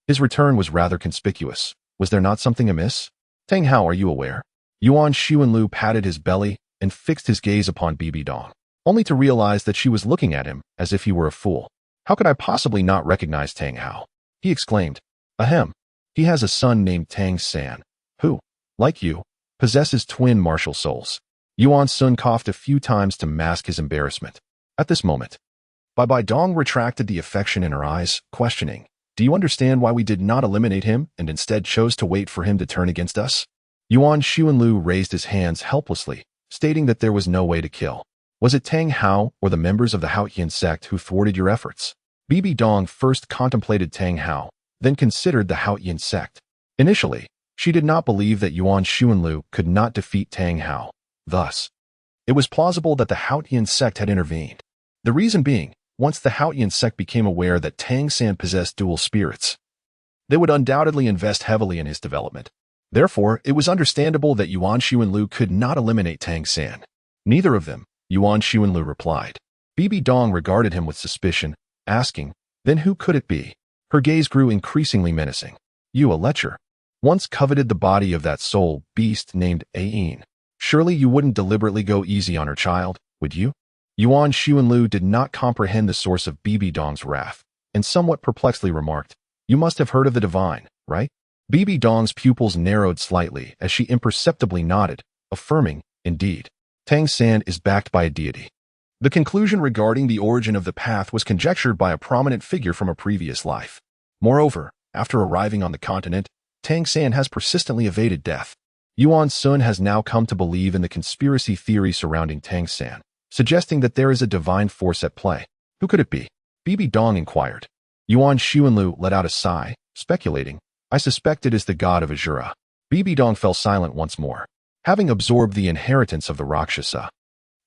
His return was rather conspicuous. Was there not something amiss? Tang Hao, are you aware? Yuan Xuanlu patted his belly and fixed his gaze upon Bibi Dong, only to realize that she was looking at him as if he were a fool. How could I possibly not recognize Tang Hao? He exclaimed. Ahem. He has a son named Tang San, who, like you, possesses twin martial souls. Yuan Sun coughed a few times to mask his embarrassment. At this moment, Bai Dong retracted the affection in her eyes, questioning, "Do you understand why we did not eliminate him and instead chose to wait for him to turn against us?" Yuan Xuanlu raised his hands helplessly, stating that there was no way to kill. Was it Tang Hao or the members of the Haotian sect who thwarted your efforts? Bibi Dong first contemplated Tang Hao, then considered the Haotian sect. Initially, she did not believe that Yuan Xuanlu could not defeat Tang Hao. Thus, it was plausible that the Haotian sect had intervened. The reason being, once the Haotian sect became aware that Tang San possessed dual spirits, they would undoubtedly invest heavily in his development. Therefore, it was understandable that Yuan Xuanlu could not eliminate Tang San. Neither of them, Yuan Xuanlu replied. Bibi Dong regarded him with suspicion, asking, "Then who could it be?" Her gaze grew increasingly menacing. "You, a lecher, once coveted the body of that soul beast named Ain. Surely you wouldn't deliberately go easy on her child, would you?" Yuan Xuanlu did not comprehend the source of Bibi Dong's wrath, and somewhat perplexedly remarked, "You must have heard of the divine, right?" Bibi Dong's pupils narrowed slightly as she imperceptibly nodded, affirming, "Indeed, Tang San is backed by a deity." The conclusion regarding the origin of the path was conjectured by a prominent figure from a previous life. Moreover, after arriving on the continent, Tang San has persistently evaded death. Yuan Sun has now come to believe in the conspiracy theory surrounding Tang San, suggesting that there is a divine force at play. Who could it be? Bibi Dong inquired. Yuan Xuanlu let out a sigh, speculating, "I suspect it is the god of Azura." Bibi Dong fell silent once more. Having absorbed the inheritance of the Rakshasa,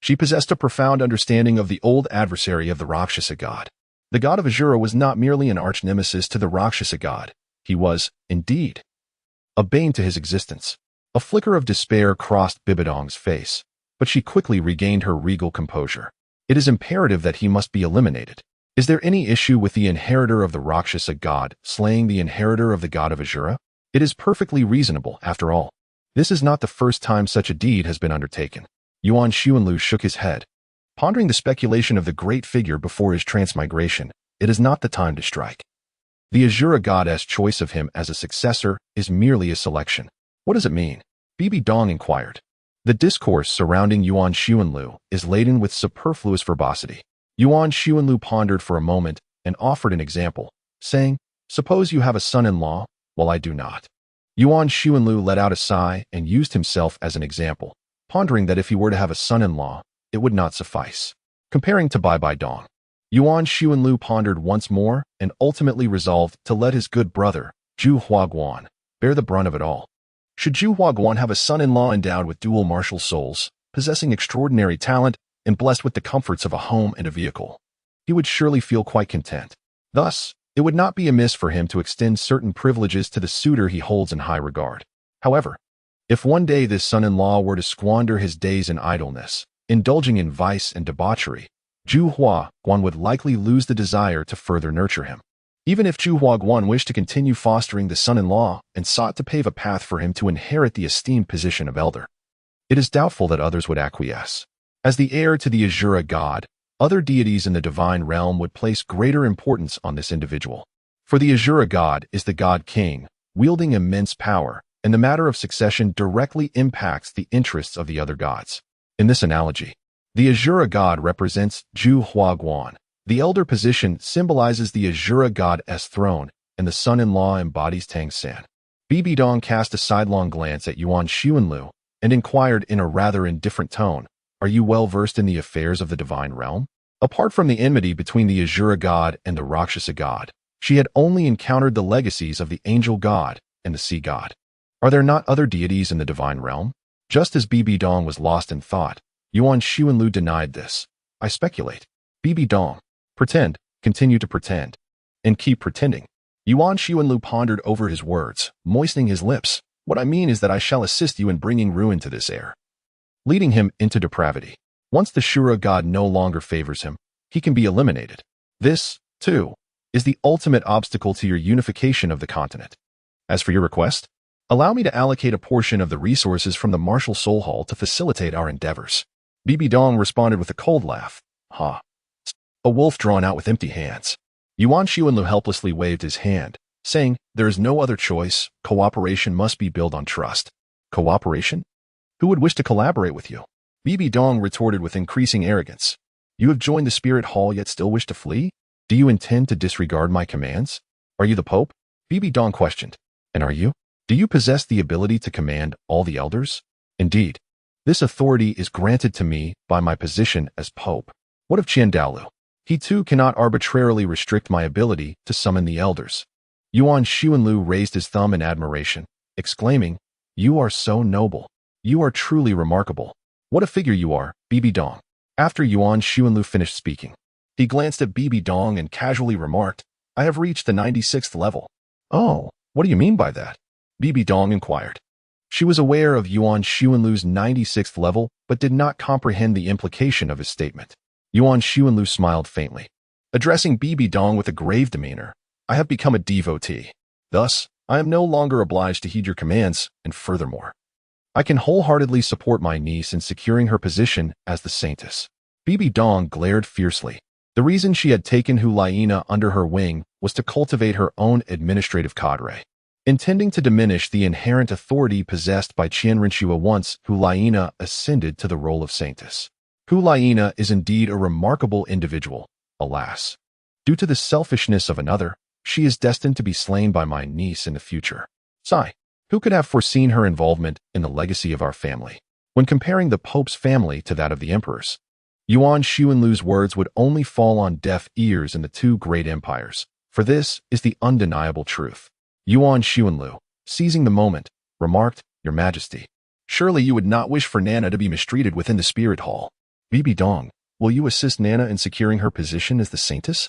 she possessed a profound understanding of the old adversary of the Rakshasa god. The god of Azura was not merely an arch-nemesis to the Rakshasa god. He was, indeed, a bane to his existence. A flicker of despair crossed Bibi Dong's face, but she quickly regained her regal composure. "It is imperative that he must be eliminated. Is there any issue with the inheritor of the Rakshasa god slaying the inheritor of the god of Azura? It is perfectly reasonable, after all. This is not the first time such a deed has been undertaken." Yuan Xuanlu shook his head. Pondering the speculation of the great figure before his transmigration, it is not the time to strike. The Azura goddess' choice of him as a successor is merely a selection. What does it mean? Bibi Dong inquired. The discourse surrounding Yuan Xuanlu is laden with superfluous verbosity. Yuan Xuanlu pondered for a moment and offered an example, saying, "Suppose you have a son-in-law, while I do not." Yuan Xuanlu let out a sigh and used himself as an example, pondering that if he were to have a son-in-law, it would not suffice. Comparing to Bai Dong, Yuan Xuanlu pondered once more and ultimately resolved to let his good brother, Zhu Huaguan, bear the brunt of it all. Should Zhu Huaguan have a son-in-law endowed with dual martial souls, possessing extraordinary talent, and blessed with the comforts of a home and a vehicle, he would surely feel quite content. Thus, it would not be amiss for him to extend certain privileges to the suitor he holds in high regard. However, if one day this son-in-law were to squander his days in idleness, indulging in vice and debauchery, Zhu Huaguan would likely lose the desire to further nurture him. Even if Zhu Huaguan wished to continue fostering the son-in-law and sought to pave a path for him to inherit the esteemed position of elder, it is doubtful that others would acquiesce. As the heir to the Azura god, other deities in the divine realm would place greater importance on this individual. For the Azura god is the god king, wielding immense power, and the matter of succession directly impacts the interests of the other gods. In this analogy, the Azura god represents Zhu Huaguan. The elder position symbolizes the Azura god's throne, and the son-in-law embodies Tang San. Bibi Dong cast a sidelong glance at Yuan Xuanlu and inquired in a rather indifferent tone, "Are you well versed in the affairs of the divine realm?" Apart from the enmity between the Azura god and the Rakshasa god, she had only encountered the legacies of the angel god and the sea god. Are there not other deities in the divine realm? Just as Bibi Dong was lost in thought, Yuan Xuanlu denied this. "I speculate." Bibi Dong, pretend, Continue to pretend. And keep pretending. Yuan Xuanlu pondered over his words, moistening his lips. What I mean is that I shall assist you in bringing ruin to this heir, leading him into depravity. Once the Shura god no longer favors him, he can be eliminated. This, too, is the ultimate obstacle to your unification of the continent. As for your request, allow me to allocate a portion of the resources from the Martial Soul Hall to facilitate our endeavors. Bibi Dong responded with a cold laugh. Ha! A wolf drawn out with empty hands. Yuan Xuanlu helplessly waved his hand, saying, there is no other choice. Cooperation must be built on trust. Cooperation? Who would wish to collaborate with you? Bibi Dong retorted with increasing arrogance. You have joined the Spirit Hall yet still wish to flee? Do you intend to disregard my commands? Are you the Pope? Bibi Dong questioned. And are you? Do you possess the ability to command all the elders? Indeed. This authority is granted to me by my position as Pope. What of Douluo? He too cannot arbitrarily restrict my ability to summon the elders. Yuan Xuanlu raised his thumb in admiration, exclaiming, you are so noble. You are truly remarkable. What a figure you are, Bibi Dong. After Yuan Xuanlu finished speaking, he glanced at Bibi Dong and casually remarked, I have reached the 96th level. Oh, what do you mean by that? Bibi Dong inquired. She was aware of Yuan Xuanlu's 96th level, but did not comprehend the implication of his statement. Yuan Xuanlu smiled faintly, addressing Bibi Dong with a grave demeanor. I have become a devotee. Thus, I am no longer obliged to heed your commands, and furthermore, I can wholeheartedly support my niece in securing her position as the saintess. Bibi Dong glared fiercely. The reason she had taken Hu Ling'er under her wing was to cultivate her own administrative cadre, intending to diminish the inherent authority possessed by Qian Rinxua once Hu Ling'er ascended to the role of saintess. Hu Ling'er is indeed a remarkable individual, alas. Due to the selfishness of another, she is destined to be slain by my niece in the future. Sigh. Who could have foreseen her involvement in the legacy of our family? When comparing the Pope's family to that of the Emperor's, Yuan Xuanlu's words would only fall on deaf ears in the two great empires, for this is the undeniable truth. Yuan Xuanlu, seizing the moment, remarked, Your Majesty, surely you would not wish for Nana to be mistreated within the Spirit Hall. Bibi Dong, will you assist Nana in securing her position as the saintess?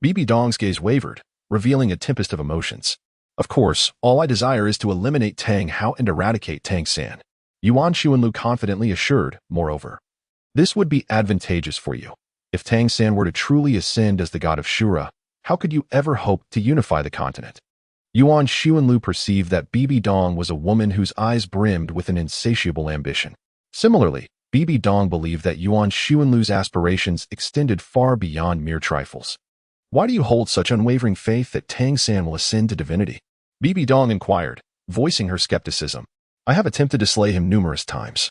Bibi Dong's gaze wavered, revealing a tempest of emotions. Of course, all I desire is to eliminate Tang Hao and eradicate Tang San. Yuan Xuanlu confidently assured, moreover. This would be advantageous for you. If Tang San were to truly ascend as the god of Shura, how could you ever hope to unify the continent? Yuan Xuanlu perceived that Bibi Dong was a woman whose eyes brimmed with an insatiable ambition. Similarly, Bibi Dong believed that Yuan Xuanlu's aspirations extended far beyond mere trifles. Why do you hold such unwavering faith that Tang San will ascend to divinity? Bibi Dong inquired, voicing her skepticism. I have attempted to slay him numerous times,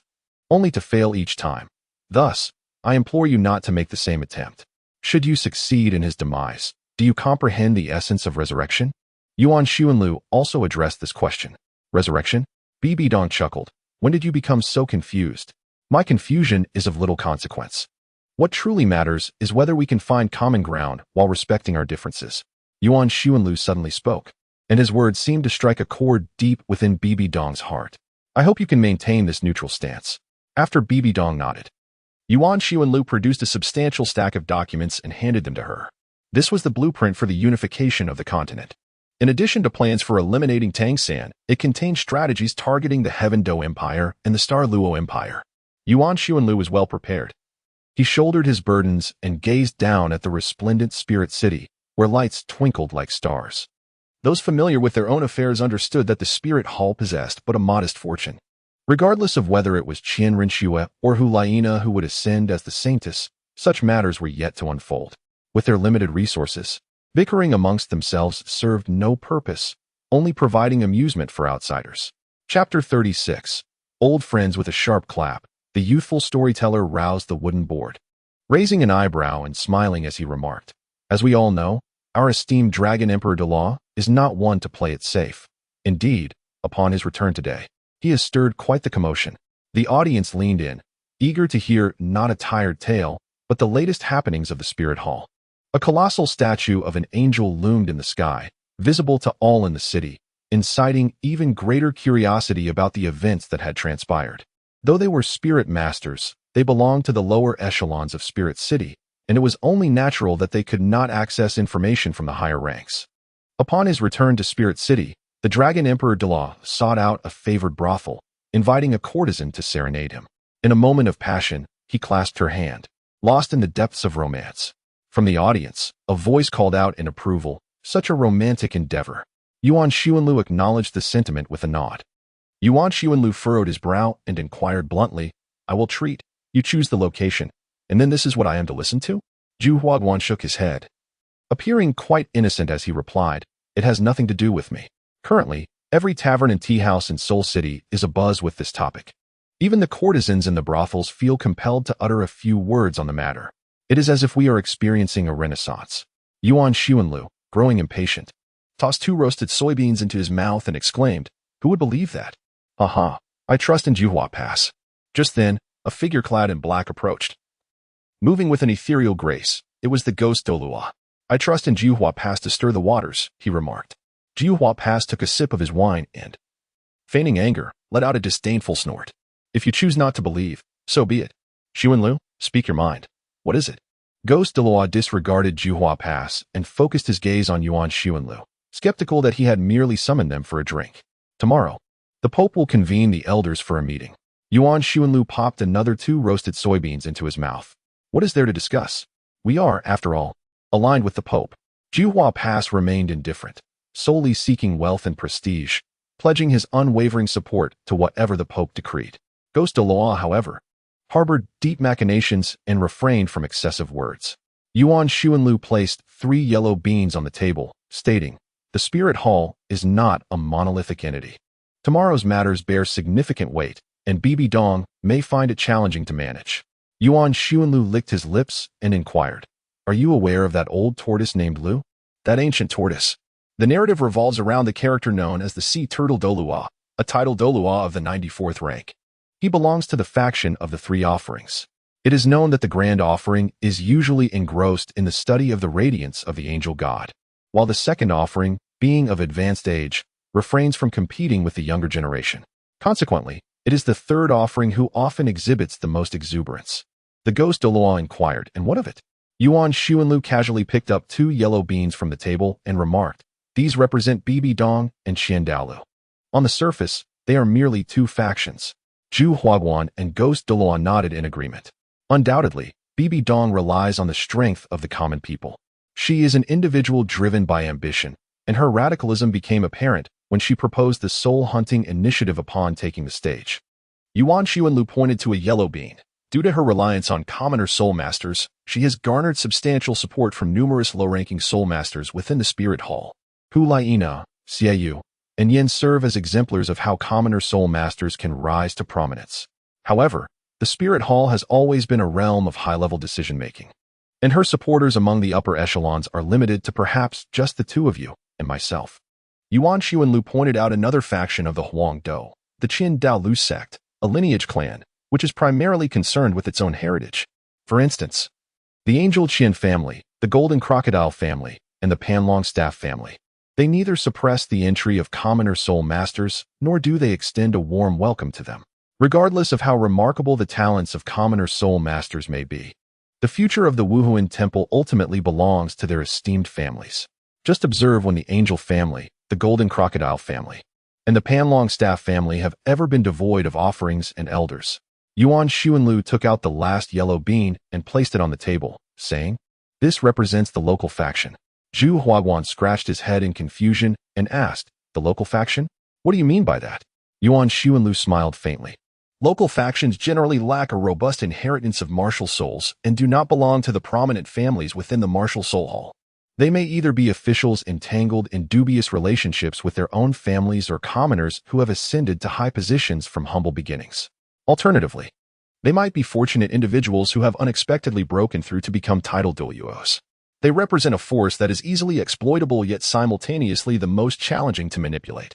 only to fail each time. Thus, I implore you not to make the same attempt. Should you succeed in his demise, do you comprehend the essence of resurrection? Yuan Xuanlu also addressed this question. Resurrection? Bibi Dong chuckled. When did you become so confused? My confusion is of little consequence. What truly matters is whether we can find common ground while respecting our differences. Yuan Xuanlu suddenly spoke, and his words seemed to strike a chord deep within Bibi Dong's heart. I hope you can maintain this neutral stance. After Bibi Dong nodded, Yuan Xuanlu produced a substantial stack of documents and handed them to her. This was the blueprint for the unification of the continent. In addition to plans for eliminating Tang San, it contained strategies targeting the Heaven Do Empire and the Star Luo Empire. Yuan Xuanlu was well prepared. He shouldered his burdens and gazed down at the resplendent spirit city, where lights twinkled like stars. Those familiar with their own affairs understood that the Spirit Hall possessed but a modest fortune. Regardless of whether it was Qian Rinxua or Hu Ling'er who would ascend as the saintess, such matters were yet to unfold. With their limited resources, bickering amongst themselves served no purpose, only providing amusement for outsiders. Chapter 36. Old friends with a sharp clap. The youthful storyteller roused the wooden board, raising an eyebrow and smiling as he remarked, As we all know, our esteemed Dragon Emperor Douluo is not one to play it safe. Indeed, upon his return today, he has stirred quite the commotion. The audience leaned in, eager to hear not a tired tale, but the latest happenings of the Spirit Hall. A colossal statue of an angel loomed in the sky, visible to all in the city, inciting even greater curiosity about the events that had transpired. Though they were spirit masters, they belonged to the lower echelons of Spirit City, and it was only natural that they could not access information from the higher ranks. Upon his return to Spirit City, the Dragon Emperor Douluo sought out a favored brothel, inviting a courtesan to serenade him. In a moment of passion, he clasped her hand, lost in the depths of romance. From the audience, a voice called out in approval, "Such a romantic endeavor." Yuan Xuanlu acknowledged the sentiment with a nod. Yuan Xuanlu furrowed his brow and inquired bluntly, "I will treat. You choose the location, and then this is what I am to listen to?" Zhu Huaguan shook his head, appearing quite innocent as he replied, "It has nothing to do with me. Currently, every tavern and tea house in Seoul City is abuzz with this topic. Even the courtesans in the brothels feel compelled to utter a few words on the matter. It is as if we are experiencing a renaissance." Yuan Xuanlu, growing impatient, tossed 2 roasted soybeans into his mouth and exclaimed, "Who would believe that? Aha, I trust in Juhua Pass." Just then, a figure clad in black approached. Moving with an ethereal grace, it was the ghost Douluo. "I trust in Juhua Pass to stir the waters," he remarked. Juhua Pass took a sip of his wine and, feigning anger, let out a disdainful snort. "If you choose not to believe, so be it. Xuanlu, speak your mind. What is it?" Ghost Douluo disregarded Juhua Pass and focused his gaze on Yuan Xuanlu, skeptical that he had merely summoned them for a drink. "Tomorrow, the Pope will convene the elders for a meeting." Yuan Xuanlu popped another 2 roasted soybeans into his mouth. "What is there to discuss? We are, after all, aligned with the Pope." Juhua Pass remained indifferent, solely seeking wealth and prestige, pledging his unwavering support to whatever the Pope decreed. Ghost Douluo, however, harbored deep machinations and refrained from excessive words. Yuan Xuanlu placed 3 yellow beans on the table, stating, "The Spirit Hall is not a monolithic entity. Tomorrow's matters bear significant weight, and Bibi Dong may find it challenging to manage." Yuan Xuanlu licked his lips and inquired, "Are you aware of that old tortoise named Lu? That ancient tortoise?" The narrative revolves around the character known as the Sea Turtle Douluo, a title Douluo of the 94th rank. He belongs to the faction of the 3 offerings. It is known that the Grand Offering is usually engrossed in the study of the radiance of the angel god, while the second offering, being of advanced age, refrains from competing with the younger generation. Consequently, it is the third offering who often exhibits the most exuberance. The ghost Douluo inquired, "And what of it?" Yuan Xuanlu casually picked up 2 yellow beans from the table and remarked, "These represent Bibi Dong and Qian Daolu. On the surface, they are merely 2 factions." Zhu Huaguan and Ghost Douluo nodded in agreement. Undoubtedly, Bibi Dong relies on the strength of the common people. She is an individual driven by ambition, and her radicalism became apparent when she proposed the soul-hunting initiative upon taking the stage. Yuan Xuanlu pointed to a yellow bean. Due to her reliance on commoner soul masters, she has garnered substantial support from numerous low-ranking soul masters within the Spirit Hall. Hu Laiina, Xiaoyu, and Yin serve as exemplars of how commoner soul masters can rise to prominence. However, the Spirit Hall has always been a realm of high-level decision-making, and her supporters among the upper echelons are limited to perhaps just the 2 of you and myself. Yuan Xuanlu pointed out another faction of the Huangdou, the Qin Daolu sect, a lineage clan, which is primarily concerned with its own heritage. For instance, the Angel Qian family, the Golden Crocodile family, and the Panlong Staff family. They neither suppress the entry of commoner soul masters, nor do they extend a warm welcome to them. Regardless of how remarkable the talents of commoner soul masters may be, the future of the Wuhuan Temple ultimately belongs to their esteemed families. Just observe when the Angel family, the Golden Crocodile family, and the Panlong Staff family have ever been devoid of offerings and elders. Yuan Xuanlu took out the last yellow bean and placed it on the table, saying, "This represents the local faction." Zhu Huaguan scratched his head in confusion and asked, "The local faction? What do you mean by that?" Yuan Xuanlu smiled faintly. "Local factions generally lack a robust inheritance of martial souls and do not belong to the prominent families within the martial soul hall. They may either be officials entangled in dubious relationships with their own families or commoners who have ascended to high positions from humble beginnings. Alternatively, they might be fortunate individuals who have unexpectedly broken through to become title Douluos. They represent a force that is easily exploitable yet simultaneously the most challenging to manipulate."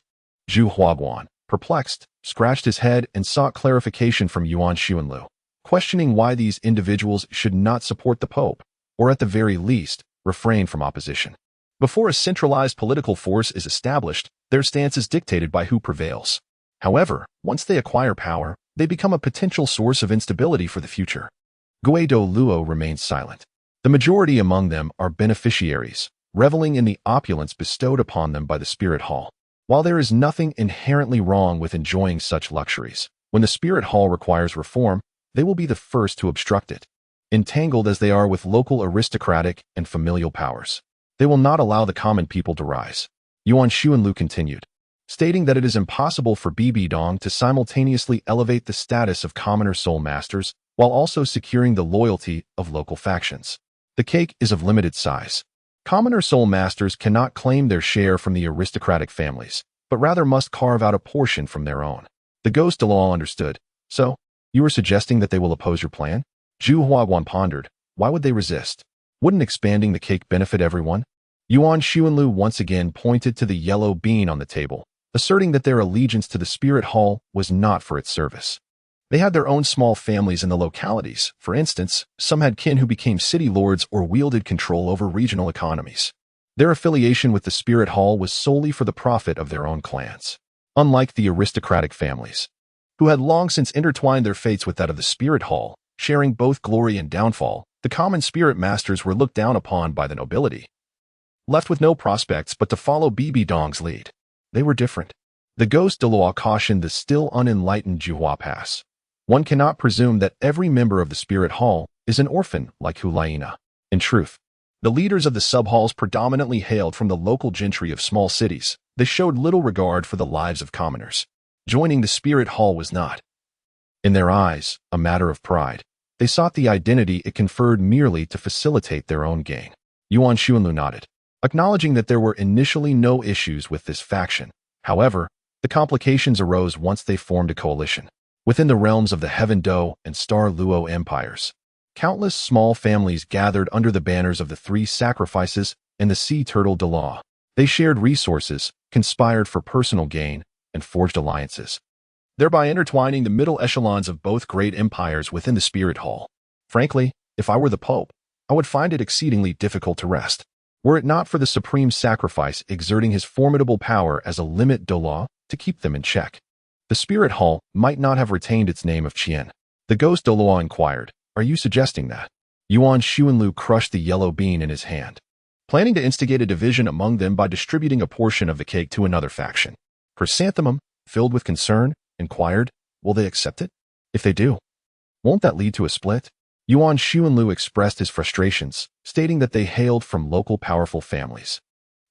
Zhu Huaguan, perplexed, scratched his head and sought clarification from Yuan Xuanlu, questioning why these individuals should not support the Pope, or at the very least, refrain from opposition. Before a centralized political force is established, their stance is dictated by who prevails. However, once they acquire power, they become a potential source of instability for the future. Douluo remained silent. The majority among them are beneficiaries, reveling in the opulence bestowed upon them by the Spirit Hall. While there is nothing inherently wrong with enjoying such luxuries, when the Spirit Hall requires reform, they will be the first to obstruct it. Entangled as they are with local aristocratic and familial powers, they will not allow the common people to rise. Yuan Xuanlu continued, stating that it is impossible for Bibi Dong to simultaneously elevate the status of commoner soul masters while also securing the loyalty of local factions. The cake is of limited size. Commoner soul masters cannot claim their share from the aristocratic families, but rather must carve out a portion from their own. The ghost Douluo understood. So, you are suggesting that they will oppose your plan? Zhu Huaguan pondered. Why would they resist? Wouldn't expanding the cake benefit everyone? Yuan Xuanlu once again pointed to the yellow bean on the table, asserting that their allegiance to the Spirit Hall was not for its service. They had their own small families in the localities. For instance, some had kin who became city lords or wielded control over regional economies. Their affiliation with the Spirit Hall was solely for the profit of their own clans. Unlike the aristocratic families, who had long since intertwined their fates with that of the Spirit Hall, sharing both glory and downfall, the common spirit masters were looked down upon by the nobility, left with no prospects but to follow Bibi Dong's lead. They were different. The ghost Douluo cautioned the still unenlightened Juhua Pass. One cannot presume that every member of the Spirit Hall is an orphan like Hulaina. In truth, the leaders of the sub-halls predominantly hailed from the local gentry of small cities. They showed little regard for the lives of commoners. Joining the Spirit Hall was not, in their eyes, a matter of pride. They sought the identity it conferred merely to facilitate their own gain. Yuan Xuanlu nodded, acknowledging that there were initially no issues with this faction. However, the complications arose once they formed a coalition. Within the realms of the Heaven Do and Star Luo empires, countless small families gathered under the banners of the Three Sacrifices and the Sea Turtle Douluo. They shared resources, conspired for personal gain, and forged alliances, thereby intertwining the middle echelons of both great empires within the Spirit Hall. Frankly, if I were the Pope, I would find it exceedingly difficult to rest, were it not for the supreme sacrifice exerting his formidable power as a limit Douluo to keep them in check. The Spirit Hall might not have retained its name of Qian. The ghost Douluo inquired, are you suggesting that? Yuan Xuanlu crushed the yellow bean in his hand, planning to instigate a division among them by distributing a portion of the cake to another faction. Chrysanthemum, filled with concern, inquired, will they accept it? If they do, won't that lead to a split? Yuan Xuanlu expressed his frustrations, stating that they hailed from local powerful families,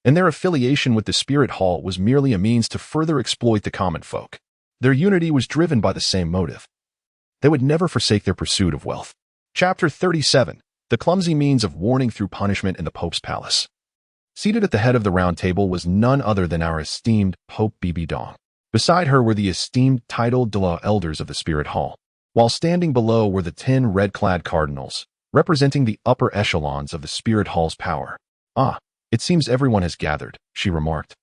and their affiliation with the Spirit Hall was merely a means to further exploit the common folk. Their unity was driven by the same motive. They would never forsake their pursuit of wealth. Chapter 37. The clumsy means of warning through punishment in the Pope's palace. Seated at the head of the round table was none other than our esteemed Pope Bibi Dong. Beside her were the esteemed titled Douluo elders of the Spirit Hall, while standing below were the 10 red-clad cardinals, representing the upper echelons of the Spirit Hall's power. Ah, it seems everyone has gathered, she remarked.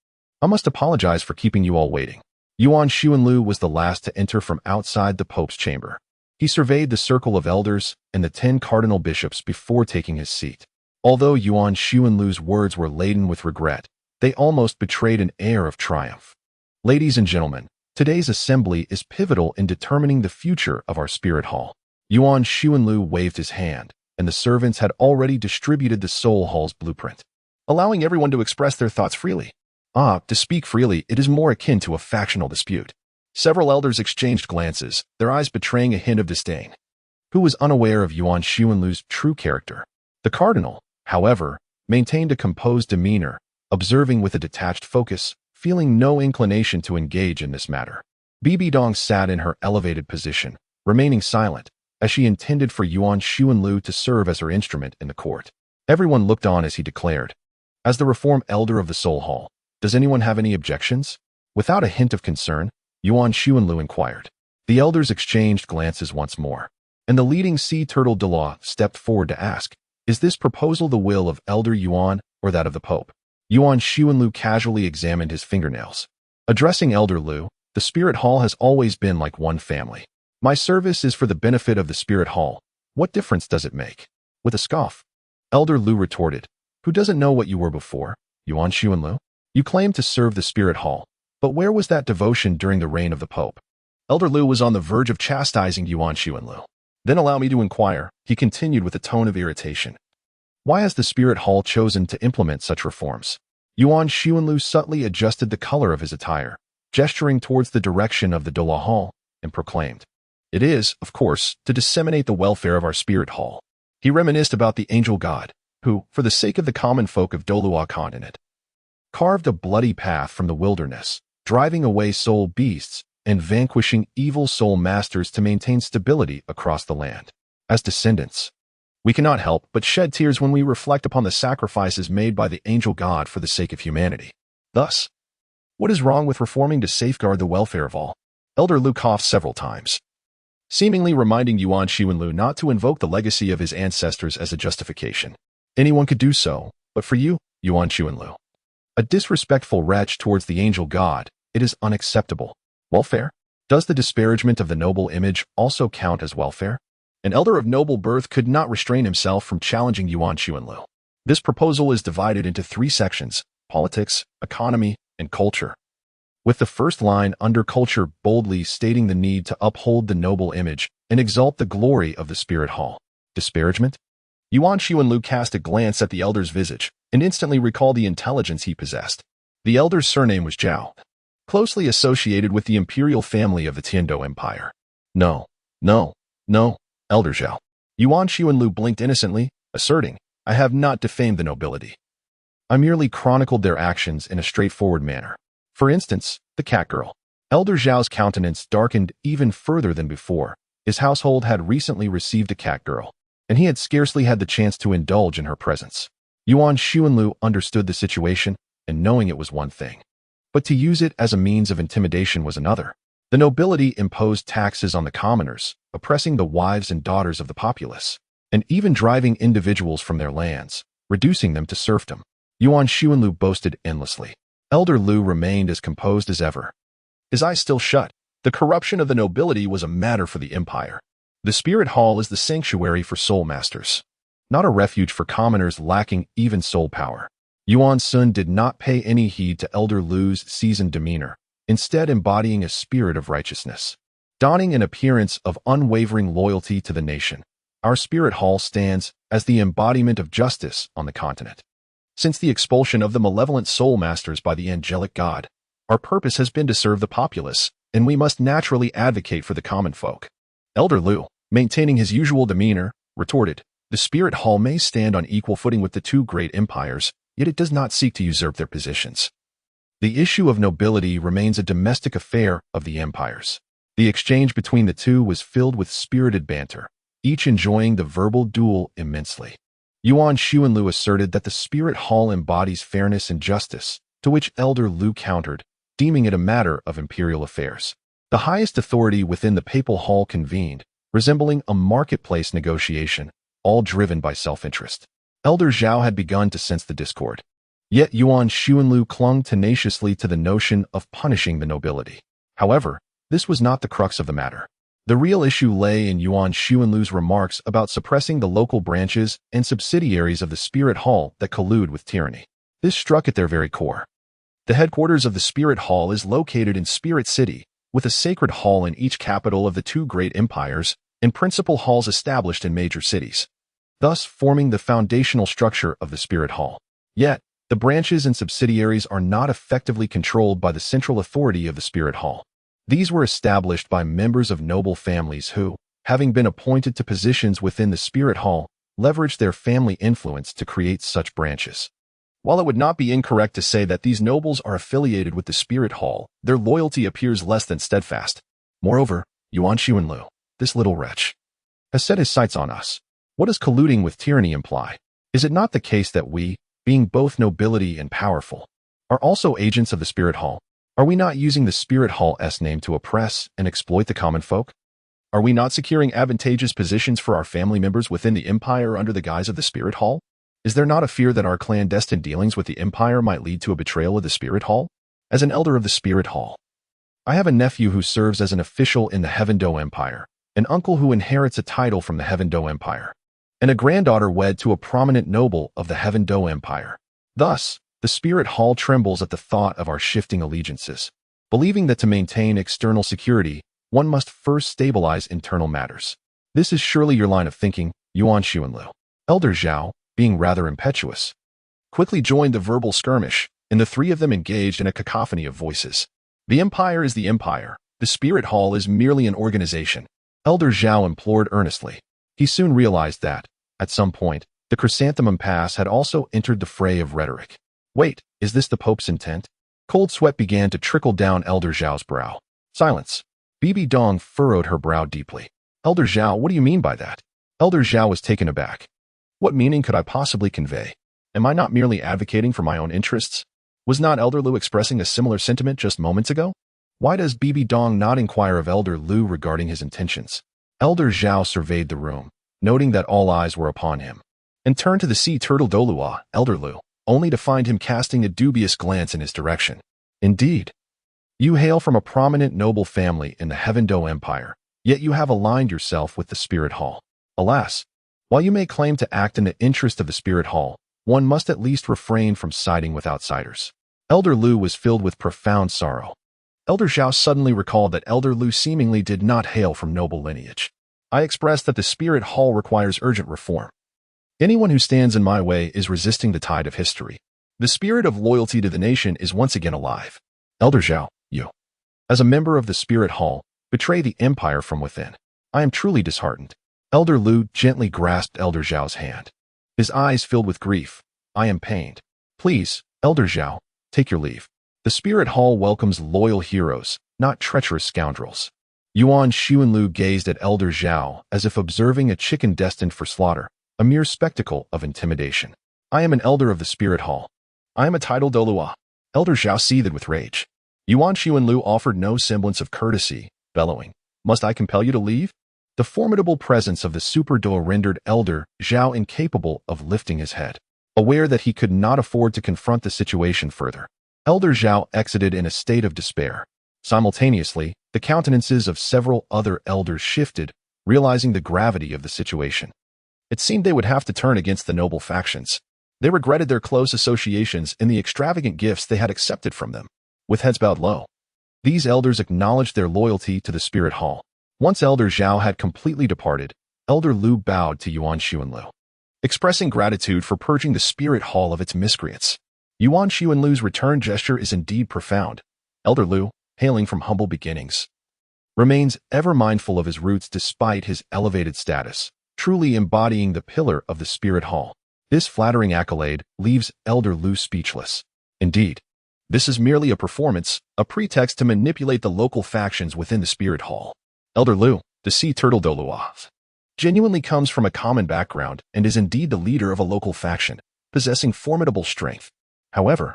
I must apologize for keeping you all waiting. Yuan Xuanlu was the last to enter from outside the Pope's chamber. He surveyed the circle of elders and the 10 cardinal bishops before taking his seat. Although Yuan Xuanlu's words were laden with regret, they almost betrayed an air of triumph. Ladies and gentlemen, today's assembly is pivotal in determining the future of our Spirit Hall. Yuan Xuanlu waved his hand, and the servants had already distributed the Soul Hall's blueprint, allowing everyone to express their thoughts freely. To speak freely, it is more akin to a factional dispute. Several elders exchanged glances, their eyes betraying a hint of disdain. Who was unaware of Yuan Xuanlu's true character? The cardinal, however, maintained a composed demeanor, observing with a detached focus, feeling no inclination to engage in this matter. Bibi Dong sat in her elevated position, remaining silent, as she intended for Yuan Xuanlu to serve as her instrument in the court. Everyone looked on as he declared, as the reform elder of the Soul Hall, does anyone have any objections? Without a hint of concern, Yuan Xuanlu inquired. The elders exchanged glances once more, and the leading sea turtle Douluo stepped forward to ask, is this proposal the will of Elder Yuan or that of the Pope? Yuan Xuanlu casually examined his fingernails. Addressing Elder Lu, the Spirit Hall has always been like one family. My service is for the benefit of the Spirit Hall. What difference does it make? With a scoff, Elder Lu retorted, who doesn't know what you were before, Yuan Xuanlu? You claim to serve the Spirit Hall, but where was that devotion during the reign of the Pope? Elder Lu was on the verge of chastising Yuan Xuanlu. Then allow me to inquire, he continued with a tone of irritation. Why has the Spirit Hall chosen to implement such reforms? Yuan Xuanlu subtly adjusted the color of his attire, gesturing towards the direction of the Douluo Hall, and proclaimed, "It is, of course, to disseminate the welfare of our Spirit Hall." He reminisced about the angel god, who, for the sake of the common folk of Douluo continent, carved a bloody path from the wilderness, driving away soul beasts and vanquishing evil soul masters to maintain stability across the land. As descendants, we cannot help but shed tears when we reflect upon the sacrifices made by the angel god for the sake of humanity. Thus, what is wrong with reforming to safeguard the welfare of all? Elder Lu coughed several times, seemingly reminding Yuan Xuanlu not to invoke the legacy of his ancestors as a justification. Anyone could do so, but for you, Yuan Xuanlu, a disrespectful wretch towards the angel god, it is unacceptable. Welfare? Does the disparagement of the noble image also count as welfare? An elder of noble birth could not restrain himself from challenging Yuan Xuanlu. This proposal is divided into 3 sections: politics, economy, and culture, with the first line under culture boldly stating the need to uphold the noble image and exalt the glory of the Spirit Hall. Disparagement? Yuan Xuanlu cast a glance at the elder's visage and instantly recalled the intelligence he possessed. The elder's surname was Zhao, closely associated with the imperial family of the Tiando Empire. No, Elder Zhao. Yuan Xuanlu blinked innocently, asserting, "I have not defamed the nobility. I merely chronicled their actions in a straightforward manner. For instance, the cat girl." Elder Zhao's countenance darkened even further than before. His household had recently received a cat girl, and he had scarcely had the chance to indulge in her presence. Yuan Xuanlu understood the situation, and knowing it was one thing, but to use it as a means of intimidation was another. The nobility imposed taxes on the commoners, oppressing the wives and daughters of the populace, and even driving individuals from their lands, reducing them to serfdom. Yuan Xuanlu boasted endlessly. Elder Lu remained as composed as ever, his eyes still shut. The corruption of the nobility was a matter for the empire. The Spirit Hall is the sanctuary for soul masters, not a refuge for commoners lacking even soul power. Yuan Sun did not pay any heed to Elder Lu's seasoned demeanor, instead embodying a spirit of righteousness, donning an appearance of unwavering loyalty to the nation. Our Spirit Hall stands as the embodiment of justice on the continent. Since the expulsion of the malevolent soul masters by the angelic god, our purpose has been to serve the populace, and we must naturally advocate for the common folk. Elder Lu, maintaining his usual demeanor, retorted, "The Spirit Hall may stand on equal footing with the 2 great empires, yet it does not seek to usurp their positions. The issue of nobility remains a domestic affair of the empires." The exchange between the two was filled with spirited banter, each enjoying the verbal duel immensely. Yuan Xuanlu asserted that the Spirit Hall embodies fairness and justice, to which Elder Lu countered, deeming it a matter of imperial affairs. The highest authority within the papal hall convened, resembling a marketplace negotiation, all driven by self-interest. Elder Zhao had begun to sense the discord. Yet Yuan Xuanlu clung tenaciously to the notion of punishing the nobility. However, this was not the crux of the matter. The real issue lay in Yuan Xuanlu's remarks about suppressing the local branches and subsidiaries of the Spirit Hall that collude with tyranny. This struck at their very core. The headquarters of the Spirit Hall is located in Spirit City, with a sacred hall in each capital of the 2 great empires and principal halls established in major cities, thus forming the foundational structure of the Spirit Hall. Yet, the branches and subsidiaries are not effectively controlled by the central authority of the Spirit Hall. These were established by members of noble families who, having been appointed to positions within the Spirit Hall, leveraged their family influence to create such branches. While it would not be incorrect to say that these nobles are affiliated with the Spirit Hall, their loyalty appears less than steadfast. Moreover, Yuan Xuanlu, this little wretch, has set his sights on us. What does colluding with tyranny imply? Is it not the case that we, being both nobility and powerful, are also agents of the Spirit Hall? Are we not using the Spirit Hall's name to oppress and exploit the common folk? Are we not securing advantageous positions for our family members within the empire under the guise of the Spirit Hall? Is there not a fear that our clandestine dealings with the empire might lead to a betrayal of the Spirit Hall? As an elder of the Spirit Hall, I have a nephew who serves as an official in the Heaven-Do Empire, an uncle who inherits a title from the Heaven-Do Empire, and a granddaughter wed to a prominent noble of the Heaven-Do Empire. Thus, the Spirit Hall trembles at the thought of our shifting allegiances, believing that to maintain external security, one must first stabilize internal matters. This is surely your line of thinking, Yuan Xuanlu. Elder Zhao, being rather impetuous, quickly joined the verbal skirmish, and the three of them engaged in a cacophony of voices. The empire is the empire. The spirit hall is merely an organization, Elder Zhao implored earnestly. He soon realized that, at some point, the chrysanthemum pass had also entered the fray of rhetoric. Wait, is this the Pope's intent? Cold sweat began to trickle down Elder Zhao's brow. Silence. Bibi Dong furrowed her brow deeply. Elder Zhao, what do you mean by that? Elder Zhao was taken aback. What meaning could I possibly convey? Am I not merely advocating for my own interests? Was not Elder Lu expressing a similar sentiment just moments ago? Why does Bibi Dong not inquire of Elder Lu regarding his intentions? Elder Zhao surveyed the room, noting that all eyes were upon him, and turned to the sea turtle Douluo, Elder Lu, only to find him casting a dubious glance in his direction. Indeed, you hail from a prominent noble family in the Heaven Do Empire, yet you have aligned yourself with the Spirit Hall. Alas, while you may claim to act in the interest of the Spirit Hall, one must at least refrain from siding with outsiders. Elder Lu was filled with profound sorrow. Elder Zhao suddenly recalled that Elder Lu seemingly did not hail from noble lineage. I expressed that the Spirit Hall requires urgent reform. Anyone who stands in my way is resisting the tide of history. The spirit of loyalty to the nation is once again alive. Elder Zhao, you, as a member of the Spirit Hall, betray the empire from within. I am truly disheartened. Elder Lu gently grasped Elder Zhao's hand. His eyes filled with grief. I am pained. Please, Elder Zhao, take your leave. The Spirit Hall welcomes loyal heroes, not treacherous scoundrels. Yuan Xuanlu gazed at Elder Zhao as if observing a chicken destined for slaughter, a mere spectacle of intimidation. I am an elder of the Spirit Hall. I am a titled Douluo. Elder Zhao seethed with rage. Yuan Xuanlu offered no semblance of courtesy, bellowing, Must I compel you to leave? The formidable presence of the Super Duo rendered Elder Zhao incapable of lifting his head. Aware that he could not afford to confront the situation further, Elder Zhao exited in a state of despair. Simultaneously, the countenances of several other elders shifted, realizing the gravity of the situation. It seemed they would have to turn against the noble factions. They regretted their close associations and the extravagant gifts they had accepted from them. With heads bowed low, these elders acknowledged their loyalty to the Spirit Hall. Once Elder Zhao had completely departed, Elder Lu bowed to Yuan Xuanlu, expressing gratitude for purging the Spirit Hall of its miscreants. Yuan Xuanlu's return gesture is indeed profound. Elder Lu, hailing from humble beginnings, remains ever mindful of his roots despite his elevated status, truly embodying the pillar of the Spirit Hall. This flattering accolade leaves Elder Lu speechless. Indeed, this is merely a performance, a pretext to manipulate the local factions within the Spirit Hall. Elder Lu, the sea turtle Douluo, genuinely comes from a common background and is indeed the leader of a local faction, possessing formidable strength. However,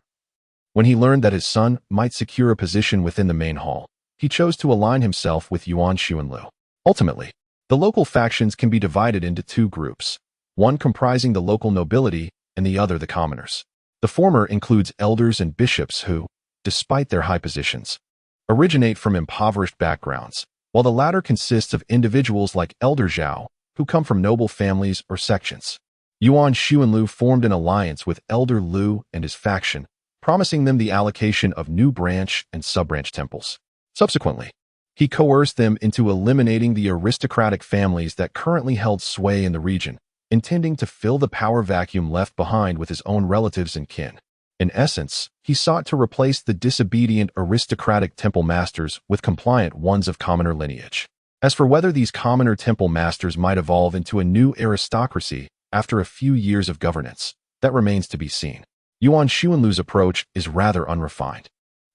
when he learned that his son might secure a position within the main hall, he chose to align himself with Yuan Xuanlu. Ultimately, the local factions can be divided into two groups, one comprising the local nobility and the other the commoners. The former includes elders and bishops who, despite their high positions, originate from impoverished backgrounds, while the latter consists of individuals like Elder Zhao, who come from noble families or sections. Yuan Xuanlu formed an alliance with Elder Lu and his faction, promising them the allocation of new branch and sub-branch temples. Subsequently, he coerced them into eliminating the aristocratic families that currently held sway in the region, intending to fill the power vacuum left behind with his own relatives and kin. In essence, he sought to replace the disobedient aristocratic temple masters with compliant ones of commoner lineage. As for whether these commoner temple masters might evolve into a new aristocracy after a few years of governance, that remains to be seen. Yuan Xuanlu's approach is rather unrefined.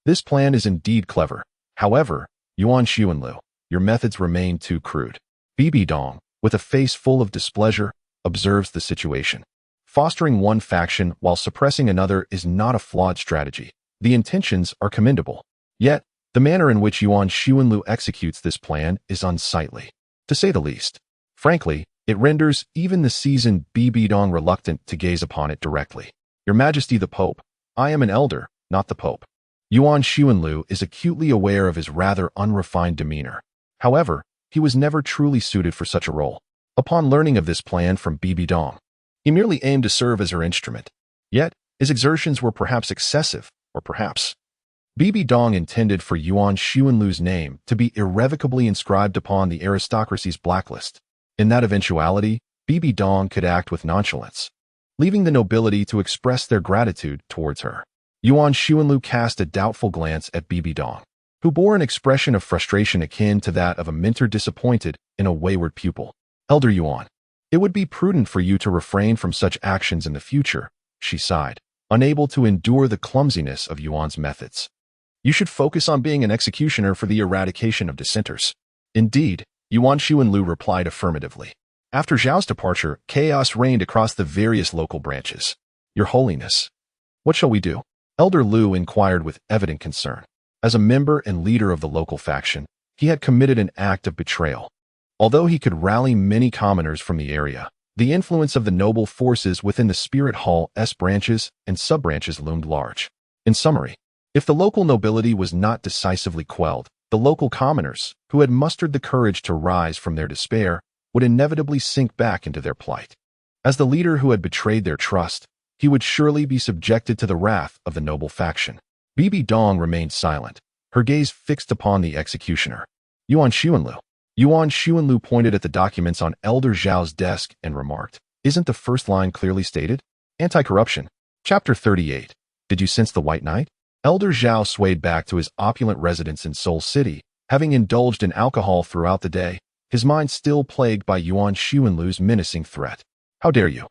This plan is indeed clever. However, Yuan Xuanlu, your methods remain too crude. Bibi Dong, with a face full of displeasure, observes the situation. Fostering one faction while suppressing another is not a flawed strategy. The intentions are commendable. Yet, the manner in which Yuan Xuanlu executes this plan is unsightly, to say the least. Frankly, it renders even the seasoned Bibi Dong reluctant to gaze upon it directly. Your Majesty the Pope, I am an elder, not the Pope. Yuan Xuanlu is acutely aware of his rather unrefined demeanor. However, he was never truly suited for such a role. Upon learning of this plan from Bibi Dong, he merely aimed to serve as her instrument. Yet, his exertions were perhaps excessive, or perhaps Bibi Dong intended for Yuan Xuanlu's name to be irrevocably inscribed upon the aristocracy's blacklist. In that eventuality, Bibi Dong could act with nonchalance. leaving the nobility to express their gratitude towards her. Yuan Xuanlu cast a doubtful glance at Bibi Dong, who bore an expression of frustration akin to that of a mentor disappointed in a wayward pupil. Elder Yuan, it would be prudent for you to refrain from such actions in the future, she sighed, unable to endure the clumsiness of Yuan's methods. You should focus on being an executioner for the eradication of dissenters. Indeed, Yuan Xuanlu replied affirmatively. After Zhao's departure, chaos reigned across the various local branches. Your Holiness, what shall we do? Elder Lu inquired with evident concern. As a member and leader of the local faction, he had committed an act of betrayal. Although he could rally many commoners from the area, the influence of the noble forces within the Spirit Hall's branches and sub-branches loomed large. In summary, if the local nobility was not decisively quelled, the local commoners, who had mustered the courage to rise from their despair, would inevitably sink back into their plight. As the leader who had betrayed their trust, he would surely be subjected to the wrath of the noble faction. Bibi Dong remained silent, her gaze fixed upon the executioner. Yuan Xuanlu. Yuan Xuanlu pointed at the documents on Elder Zhao's desk and remarked, Isn't the first line clearly stated? Anti-corruption. Chapter 38. Did you sense the White Knight? Elder Zhao swayed back to his opulent residence in Seoul City, having indulged in alcohol throughout the day, his mind still plagued by Yuan Xuanlu's menacing threat. How dare you?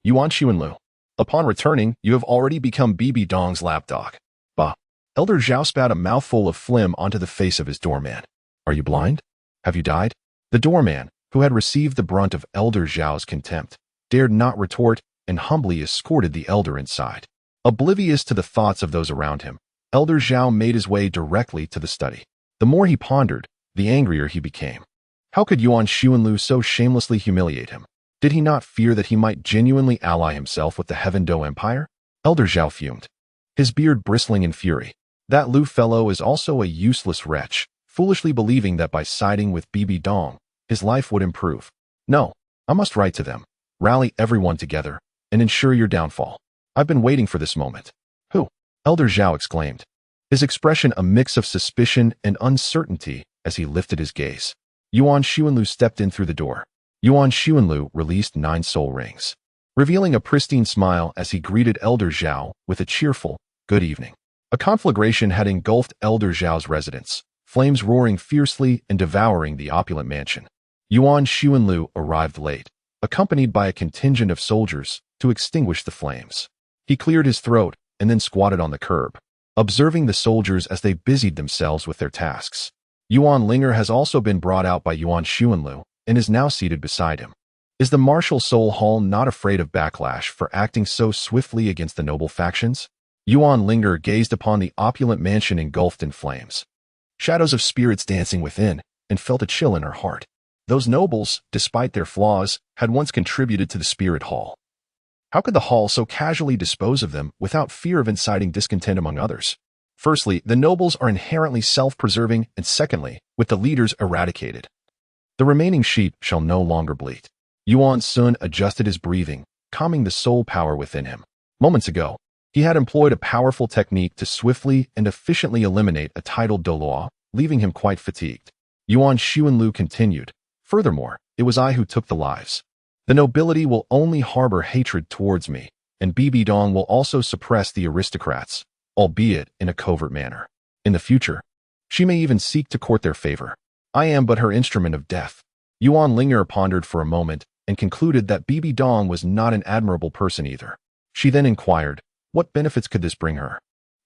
Yuan Xuanlu. Upon returning, you have already become Bibi Dong's lapdog. Bah. Elder Zhao spat a mouthful of phlegm onto the face of his doorman. Are you blind? Have you died? The doorman, who had received the brunt of Elder Zhao's contempt, dared not retort and humbly escorted the elder inside. Oblivious to the thoughts of those around him, Elder Zhao made his way directly to the study. The more he pondered, the angrier he became. How could Yuan Xuanlu so shamelessly humiliate him? Did he not fear that he might genuinely ally himself with the Heaven Do Empire? Elder Zhao fumed, his beard bristling in fury. That Lu fellow is also a useless wretch, foolishly believing that by siding with Bibi Dong, his life would improve. No, I must write to them, rally everyone together, and ensure your downfall. I've been waiting for this moment. Who? Elder Zhao exclaimed, his expression a mix of suspicion and uncertainty as he lifted his gaze. Yuan Xuanlu stepped in through the door. Yuan Xuanlu released 9 soul rings, revealing a pristine smile as he greeted Elder Zhao with a cheerful, good evening. A conflagration had engulfed Elder Zhao's residence, flames roaring fiercely and devouring the opulent mansion. Yuan Xuanlu arrived late, accompanied by a contingent of soldiers, to extinguish the flames. He cleared his throat and then squatted on the curb, observing the soldiers as they busied themselves with their tasks. Yuan Ling'er has also been brought out by Yuan Xuanlu, and is now seated beside him. Is the martial Seoul Hall not afraid of backlash for acting so swiftly against the noble factions? Yuan Ling'er gazed upon the opulent mansion engulfed in flames, shadows of spirits dancing within, and felt a chill in her heart. Those nobles, despite their flaws, had once contributed to the Spirit Hall. How could the hall so casually dispose of them without fear of inciting discontent among others? Firstly, the nobles are inherently self-preserving, and secondly, with the leaders eradicated, the remaining sheep shall no longer bleat. Yuan Sun adjusted his breathing, calming the soul power within him. Moments ago, he had employed a powerful technique to swiftly and efficiently eliminate a titled Douluo, leaving him quite fatigued. Yuan Xuanlu continued, Furthermore, it was I who took the lives. The nobility will only harbor hatred towards me, and Bibi Dong will also suppress the aristocrats, albeit in a covert manner. In the future, she may even seek to court their favor. I am but her instrument of death. Yuan Ling'er pondered for a moment and concluded that Bibi Dong was not an admirable person either. She then inquired, what benefits could this bring her?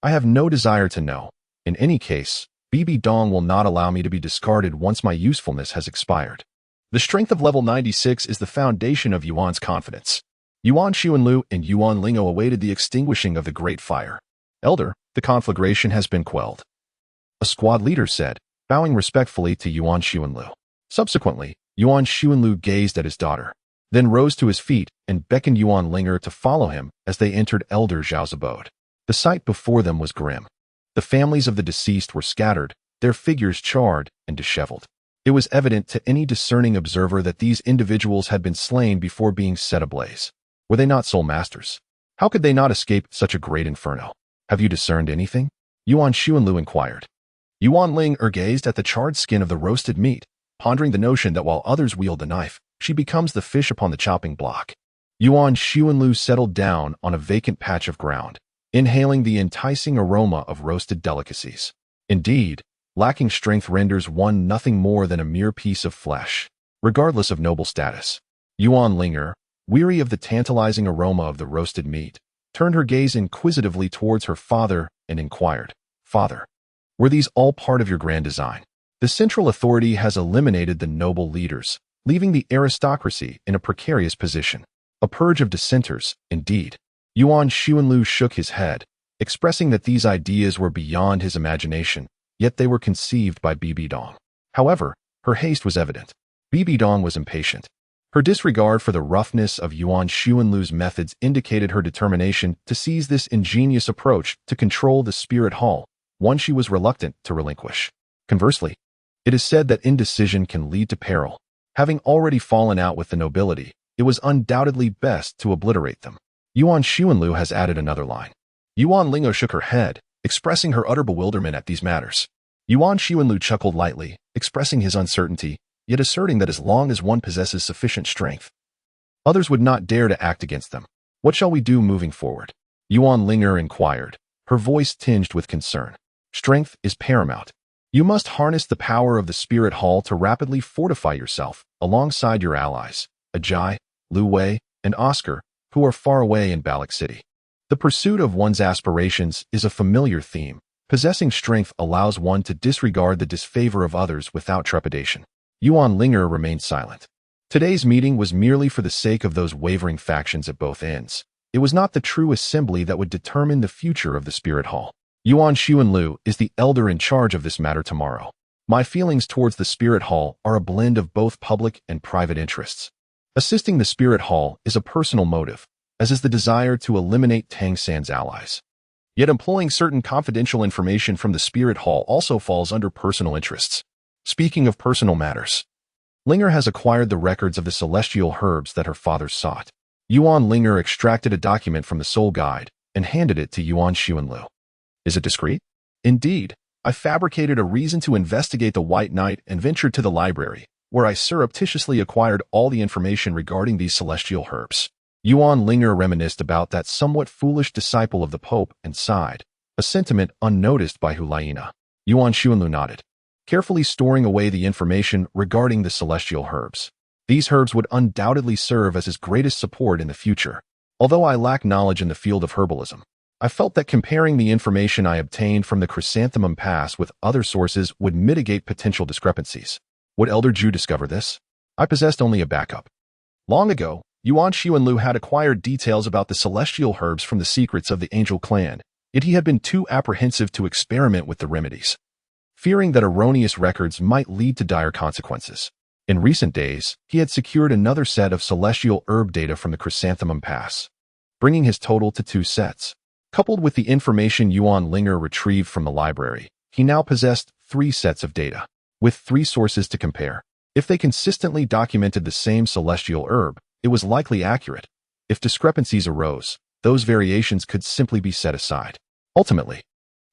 I have no desire to know. In any case, Bibi Dong will not allow me to be discarded once my usefulness has expired. The strength of level 96 is the foundation of Yuan's confidence. Yuan Xuanlu and Yuan Ling'er awaited the extinguishing of the great fire. Elder, the conflagration has been quelled, a squad leader said, bowing respectfully to Yuan Xuanlu. Subsequently, Yuan Xuanlu gazed at his daughter, then rose to his feet and beckoned Yuan Ling'er to follow him as they entered Elder Zhao's abode. The sight before them was grim. The families of the deceased were scattered, their figures charred and disheveled. It was evident to any discerning observer that these individuals had been slain before being set ablaze. Were they not soul masters? How could they not escape such a great inferno? Have you discerned anything? Yuan Xuanlu inquired. Yuan Ling'er gazed at the charred skin of the roasted meat, pondering the notion that while others wield the knife, she becomes the fish upon the chopping block. Yuan Xuanlu settled down on a vacant patch of ground, inhaling the enticing aroma of roasted delicacies. Indeed, lacking strength renders one nothing more than a mere piece of flesh, regardless of noble status. Yuan Ling'er, weary of the tantalizing aroma of the roasted meat, turned her gaze inquisitively towards her father and inquired, "Father, were these all part of your grand design? The central authority has eliminated the noble leaders, leaving the aristocracy in a precarious position. A purge of dissenters, indeed." Yuan Xuanlu shook his head, expressing that these ideas were beyond his imagination, yet they were conceived by Bibi Dong. However, her haste was evident. Bibi Dong was impatient. Her disregard for the roughness of Yuan Xuanlu's methods indicated her determination to seize this ingenious approach to control the spirit hall, one she was reluctant to relinquish. Conversely, it is said that indecision can lead to peril. Having already fallen out with the nobility, it was undoubtedly best to obliterate them. Yuan Xuanlu has added another line. Yuan Ling'er shook her head, expressing her utter bewilderment at these matters. Yuan Xuanlu chuckled lightly, expressing his uncertainty, yet asserting that as long as one possesses sufficient strength, others would not dare to act against them. What shall we do moving forward? Yuan Ling'er inquired, her voice tinged with concern. Strength is paramount. You must harness the power of the spirit hall to rapidly fortify yourself, alongside your allies, Ajay, Lu Wei, and Oscar, who are far away in Balak City. The pursuit of one's aspirations is a familiar theme. Possessing strength allows one to disregard the disfavor of others without trepidation. Yuan Ling'er remained silent. Today's meeting was merely for the sake of those wavering factions at both ends. It was not the true assembly that would determine the future of the Spirit Hall. Yuan Xuanlu is the elder in charge of this matter tomorrow. My feelings towards the Spirit Hall are a blend of both public and private interests. Assisting the Spirit Hall is a personal motive, as is the desire to eliminate Tang San's allies. Yet employing certain confidential information from the Spirit Hall also falls under personal interests. Speaking of personal matters, Ling'er has acquired the records of the celestial herbs that her father sought. Yuan Ling'er extracted a document from the Soul Guide and handed it to Yuan Xuanlu. Is it discreet? Indeed, I fabricated a reason to investigate the White Knight and ventured to the library, where I surreptitiously acquired all the information regarding these celestial herbs. Yuan Ling'er reminisced about that somewhat foolish disciple of the Pope and sighed, a sentiment unnoticed by Hulaina. Yuan Xuanlu nodded, carefully storing away the information regarding the celestial herbs. These herbs would undoubtedly serve as his greatest support in the future. Although I lack knowledge in the field of herbalism, I felt that comparing the information I obtained from the Chrysanthemum Pass with other sources would mitigate potential discrepancies. Would Elder Zhu discover this? I possessed only a backup. Long ago, Yuan Xuanlu had acquired details about the celestial herbs from the secrets of the Angel Clan, yet he had been too apprehensive to experiment with the remedies, fearing that erroneous records might lead to dire consequences. In recent days, he had secured another set of celestial herb data from the Chrysanthemum Pass, bringing his total to 2 sets. Coupled with the information Yuan Ling'er retrieved from the library, he now possessed 3 sets of data, with 3 sources to compare. If they consistently documented the same celestial herb, it was likely accurate. If discrepancies arose, those variations could simply be set aside. Ultimately,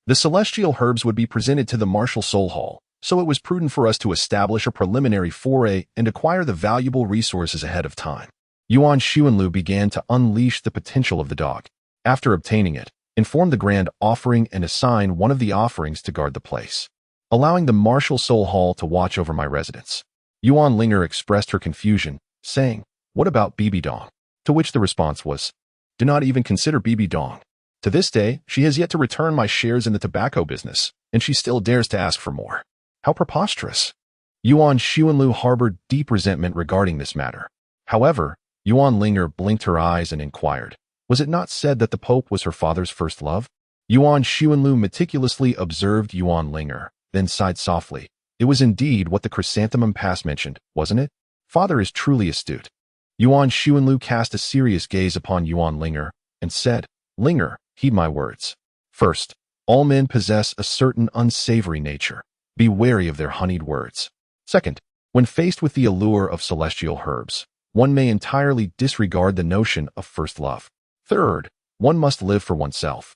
the celestial herbs would be presented to the Martial Soul Hall, so it was prudent for us to establish a preliminary foray and acquire the valuable resources ahead of time. Yuan Xuanlu began to unleash the potential of the dog. After obtaining it, inform the Grand Offering and assign one of the offerings to guard the place, allowing the Martial Soul Hall to watch over my residence. Yuan Ling'er expressed her confusion, saying, "What about Bibi Dong?" To which the response was, "Do not even consider Bibi Dong. To this day, she has yet to return my shares in the tobacco business, and she still dares to ask for more. How preposterous." Yuan Xuanlu harbored deep resentment regarding this matter. However, Yuan Ling'er blinked her eyes and inquired, was it not said that the Pope was her father's first love? Yuan Xuanlu meticulously observed Yuan Ling'er, then sighed softly. It was indeed what the Chrysanthemum Pass mentioned, wasn't it? Father is truly astute. Yuan Xuanlu cast a serious gaze upon Yuan Ling'er and said, "Ling'er, heed my words. First, all men possess a certain unsavory nature. Be wary of their honeyed words. Second, when faced with the allure of celestial herbs, one may entirely disregard the notion of first love. Third, one must live for oneself.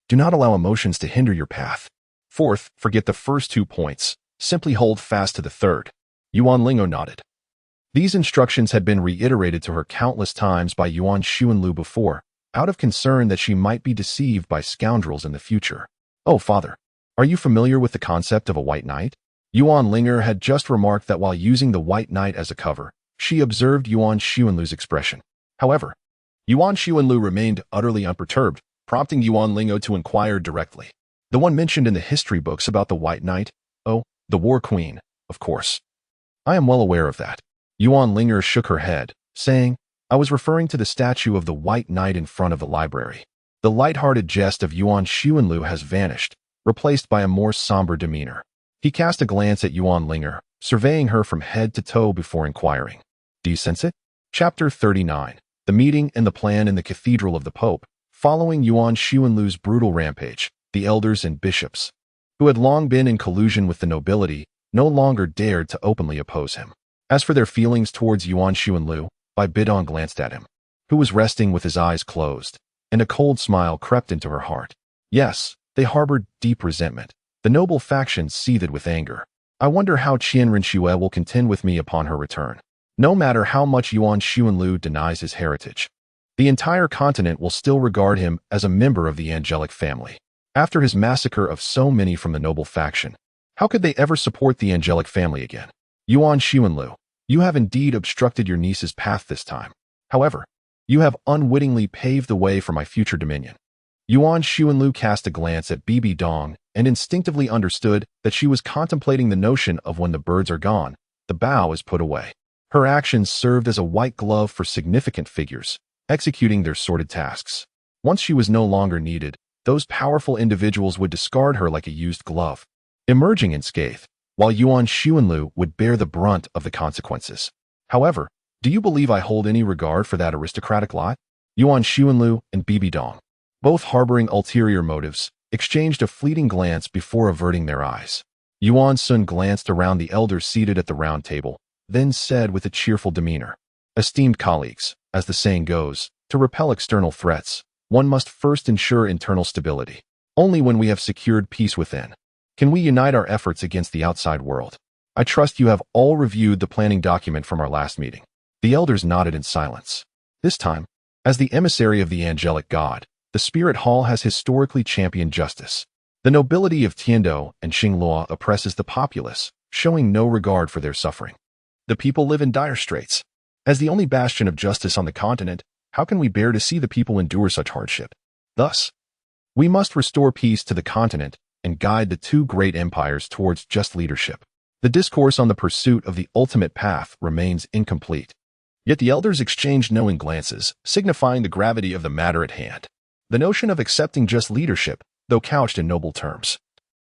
Do not allow emotions to hinder your path. Fourth, forget the first 2 points. Simply hold fast to the third." Yuan Ling'er nodded. These instructions had been reiterated to her countless times by Yuan Xuanlu before, out of concern that she might be deceived by scoundrels in the future. "Oh, father, are you familiar with the concept of a white knight?" Yuan Ling'er had just remarked that while using the white knight as a cover, she observed Yuan Xuanlu's expression. However, Yuan Xuanlu remained utterly unperturbed, prompting Yuan Ling'er to inquire directly. "The one mentioned in the history books about the white knight? Oh, the war queen, of course. I am well aware of that." Yuan Ling'er shook her head, saying, "I was referring to the statue of the white knight in front of the library." The light-hearted jest of Yuan Xuanlu has vanished, replaced by a more somber demeanor. He cast a glance at Yuan Ling'er, surveying her from head to toe before inquiring, "Do you sense it?" Chapter 39. The Meeting and the Plan in the Cathedral of the Pope. Following Yuan Xuanlu's brutal rampage, the elders and bishops, who had long been in collusion with the nobility, no longer dared to openly oppose him. As for their feelings towards Yuan Xuanlu, Bai Bidong glanced at him, who was resting with his eyes closed, and a cold smile crept into her heart. Yes, they harbored deep resentment. The noble faction seethed with anger. "I wonder how Qian Rinxue will contend with me upon her return. No matter how much Yuan Xuanlu denies his heritage, the entire continent will still regard him as a member of the angelic family. After his massacre of so many from the noble faction, how could they ever support the angelic family again? Yuan Xuanlu, you have indeed obstructed your niece's path this time. However, you have unwittingly paved the way for my future dominion." Yuan Xuanlu cast a glance at Bibi Dong and instinctively understood that she was contemplating the notion of when the birds are gone, the bow is put away. Her actions served as a white glove for significant figures, executing their sordid tasks. Once she was no longer needed, those powerful individuals would discard her like a used glove, emerging unscathed, while Yuan Xuanlu would bear the brunt of the consequences. "However, do you believe I hold any regard for that aristocratic lot?" Yuan Xuanlu and Bibi Dong, both harboring ulterior motives, exchanged a fleeting glance before averting their eyes. Yuan Sun glanced around the elders seated at the round table, then said with a cheerful demeanor, "Esteemed colleagues, as the saying goes, to repel external threats, one must first ensure internal stability. Only when we have secured peace within can we unite our efforts against the outside world. I trust you have all reviewed the planning document from our last meeting." The elders nodded in silence. This time, as the emissary of the angelic god, the Spirit Hall has historically championed justice. The nobility of Tiando and Xingluo oppresses the populace, showing no regard for their suffering. The people live in dire straits. As the only bastion of justice on the continent, how can we bear to see the people endure such hardship? Thus, we must restore peace to the continent and guide the two great empires towards just leadership. The discourse on the pursuit of the ultimate path remains incomplete. Yet the elders exchanged knowing glances, signifying the gravity of the matter at hand. The notion of accepting just leadership, though couched in noble terms,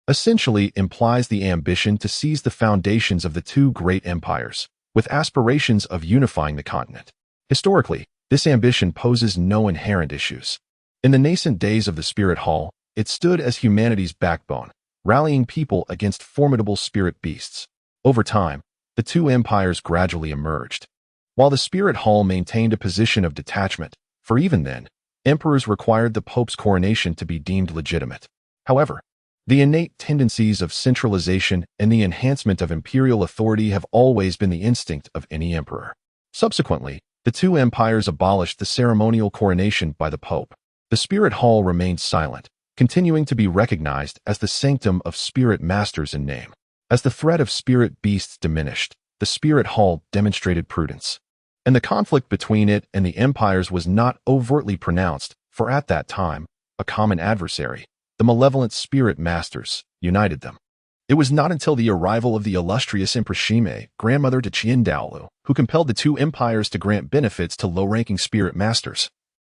essentially implies the ambition to seize the foundations of the two great empires, with aspirations of unifying the continent. Historically, this ambition poses no inherent issues. In the nascent days of the Spirit Hall, it stood as humanity's backbone, rallying people against formidable spirit beasts. Over time, the two empires gradually emerged. While the Spirit Hall maintained a position of detachment, for even then, emperors required the Pope's coronation to be deemed legitimate. However, the innate tendencies of centralization and the enhancement of imperial authority have always been the instinct of any emperor. Subsequently, the two empires abolished the ceremonial coronation by the Pope. The Spirit Hall remained silent, continuing to be recognized as the sanctum of spirit masters in name. As the threat of spirit beasts diminished, the Spirit Hall demonstrated prudence. And the conflict between it and the empires was not overtly pronounced, for at that time, a common adversary, the malevolent spirit masters, united them. It was not until the arrival of the illustrious Empress Shime, grandmother to Qian Douluo, who compelled the two empires to grant benefits to low-ranking spirit masters,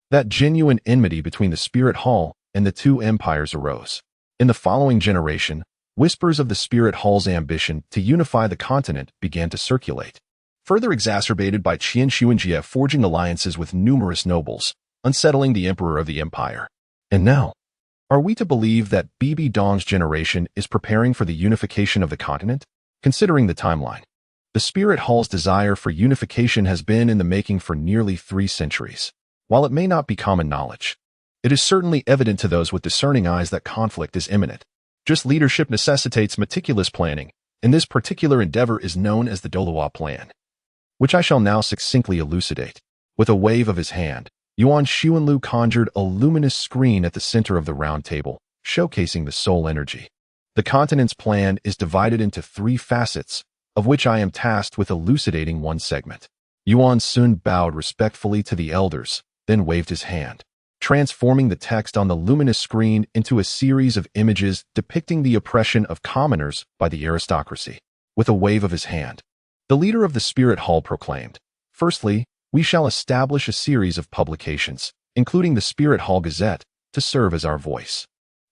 that genuine enmity between the Spirit Hall and the two empires arose. In the following generation, whispers of the Spirit Hall's ambition to unify the continent began to circulate, further exacerbated by Qian Xuanjie forging alliances with numerous nobles, unsettling the emperor of the empire. And now, are we to believe that Bibi Dong's generation is preparing for the unification of the continent? Considering the timeline, the Spirit Hall's desire for unification has been in the making for nearly 3 centuries. While it may not be common knowledge, it is certainly evident to those with discerning eyes that conflict is imminent. Just leadership necessitates meticulous planning, and this particular endeavor is known as the Douluo plan. which I shall now succinctly elucidate. With a wave of his hand, Yuan Xuanlu conjured a luminous screen at the center of the round table, showcasing the soul energy. The continent's plan is divided into 3 facets, of which I am tasked with elucidating one segment. Yuan Sun bowed respectfully to the elders, then waved his hand, transforming the text on the luminous screen into a series of images depicting the oppression of commoners by the aristocracy. With a wave of his hand, the leader of the Spirit Hall proclaimed, "Firstly, we shall establish a series of publications, including the Spirit Hall Gazette, to serve as our voice.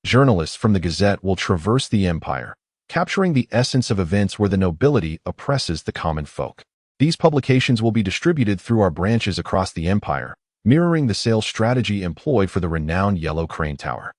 Journalists from the Gazette will traverse the empire, capturing the essence of events where the nobility oppresses the common folk. These publications will be distributed through our branches across the empire, mirroring the sales strategy employed for the renowned Yellow Crane Tower."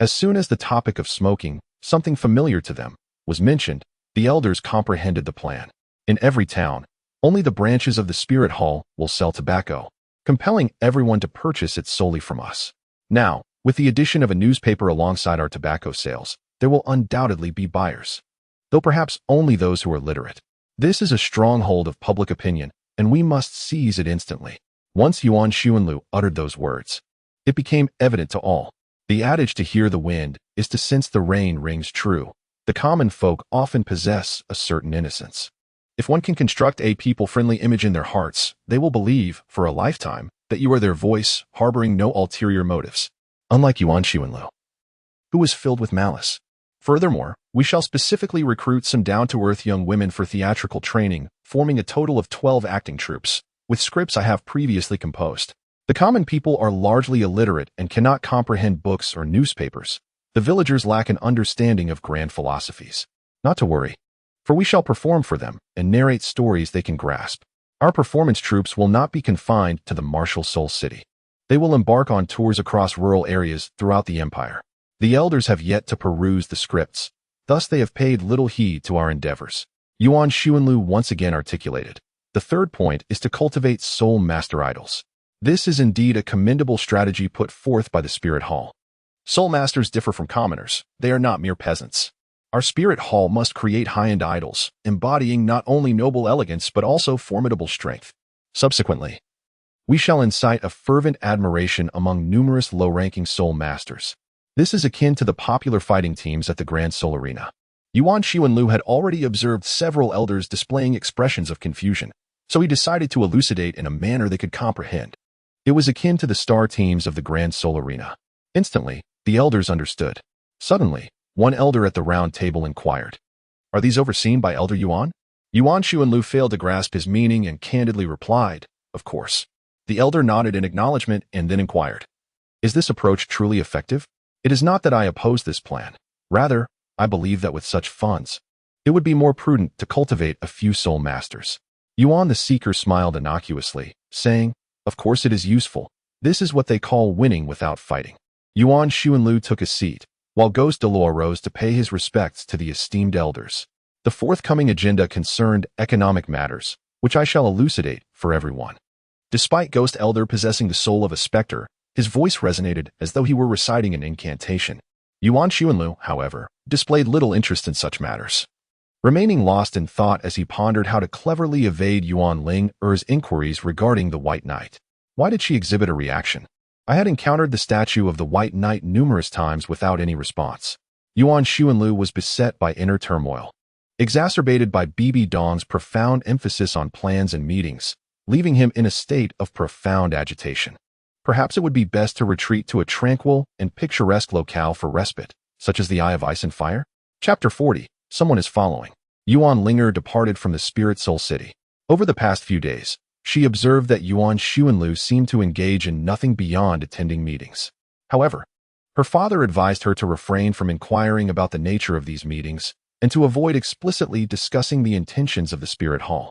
As soon as the topic of smoking, something familiar to them, was mentioned, the elders comprehended the plan. In every town, only the branches of the Spirit Hall will sell tobacco, compelling everyone to purchase it solely from us. Now, with the addition of a newspaper alongside our tobacco sales, there will undoubtedly be buyers, though perhaps only those who are literate. This is a stronghold of public opinion, and we must seize it instantly. Once Yuan Xuanlu uttered those words, it became evident to all. The adage to hear the wind is to sense the rain rings true. The common folk often possess a certain innocence. If one can construct a people-friendly image in their hearts, they will believe, for a lifetime, that you are their voice, harboring no ulterior motives. Unlike Yuan Xuanlu, who was filled with malice. Furthermore, we shall specifically recruit some down-to-earth young women for theatrical training, forming a total of 12 acting troupes, with scripts I have previously composed. The common people are largely illiterate and cannot comprehend books or newspapers. The villagers lack an understanding of grand philosophies. Not to worry, for we shall perform for them and narrate stories they can grasp. Our performance troupes will not be confined to the martial Soul City. They will embark on tours across rural areas throughout the empire. The elders have yet to peruse the scripts, thus they have paid little heed to our endeavors. Yuan Xuanlu once again articulated, "The third point is to cultivate soul master idols. This is indeed a commendable strategy put forth by the Spirit Hall. Soul masters differ from commoners. They are not mere peasants. Our Spirit Hall must create high-end idols, embodying not only noble elegance but also formidable strength. Subsequently, we shall incite a fervent admiration among numerous low-ranking soul masters. This is akin to the popular fighting teams at the Grand Soul Arena." Yuan Xuanlu had already observed several elders displaying expressions of confusion, so he decided to elucidate in a manner they could comprehend. It was akin to the star teams of the Grand Soul Arena. Instantly, the elders understood. Suddenly, one elder at the round table inquired, "Are these overseen by Elder Yuan?" Yuan Xuanlu failed to grasp his meaning and candidly replied, "Of course." The elder nodded in acknowledgement and then inquired, "Is this approach truly effective?" "It is not that I oppose this plan. Rather, I believe that with such funds, it would be more prudent to cultivate a few soul masters." Yuan the Seeker smiled innocuously, saying, "Of course it is useful. This is what they call winning without fighting." Yuan Xuanlu took a seat, while Ghost Douluo rose to pay his respects to the esteemed elders. The forthcoming agenda concerned economic matters, which I shall elucidate for everyone. Despite Ghost Elder possessing the soul of a specter, his voice resonated as though he were reciting an incantation. Yuan Xuanlu, however, displayed little interest in such matters, remaining lost in thought as he pondered how to cleverly evade Yuan Ling'er's inquiries regarding the White Knight. Why did she exhibit a reaction? I had encountered the statue of the White Knight numerous times without any response. Yuan Xuanlu was beset by inner turmoil, exacerbated by Bibi Dong's profound emphasis on plans and meetings, leaving him in a state of profound agitation. Perhaps it would be best to retreat to a tranquil and picturesque locale for respite, such as the Eye of Ice and Fire? Chapter 40. Someone is following. Yuan Ling'er departed from the Spirit Soul City. Over the past few days, she observed that Yuan Xuanlu seemed to engage in nothing beyond attending meetings. However, her father advised her to refrain from inquiring about the nature of these meetings and to avoid explicitly discussing the intentions of the Spirit Hall,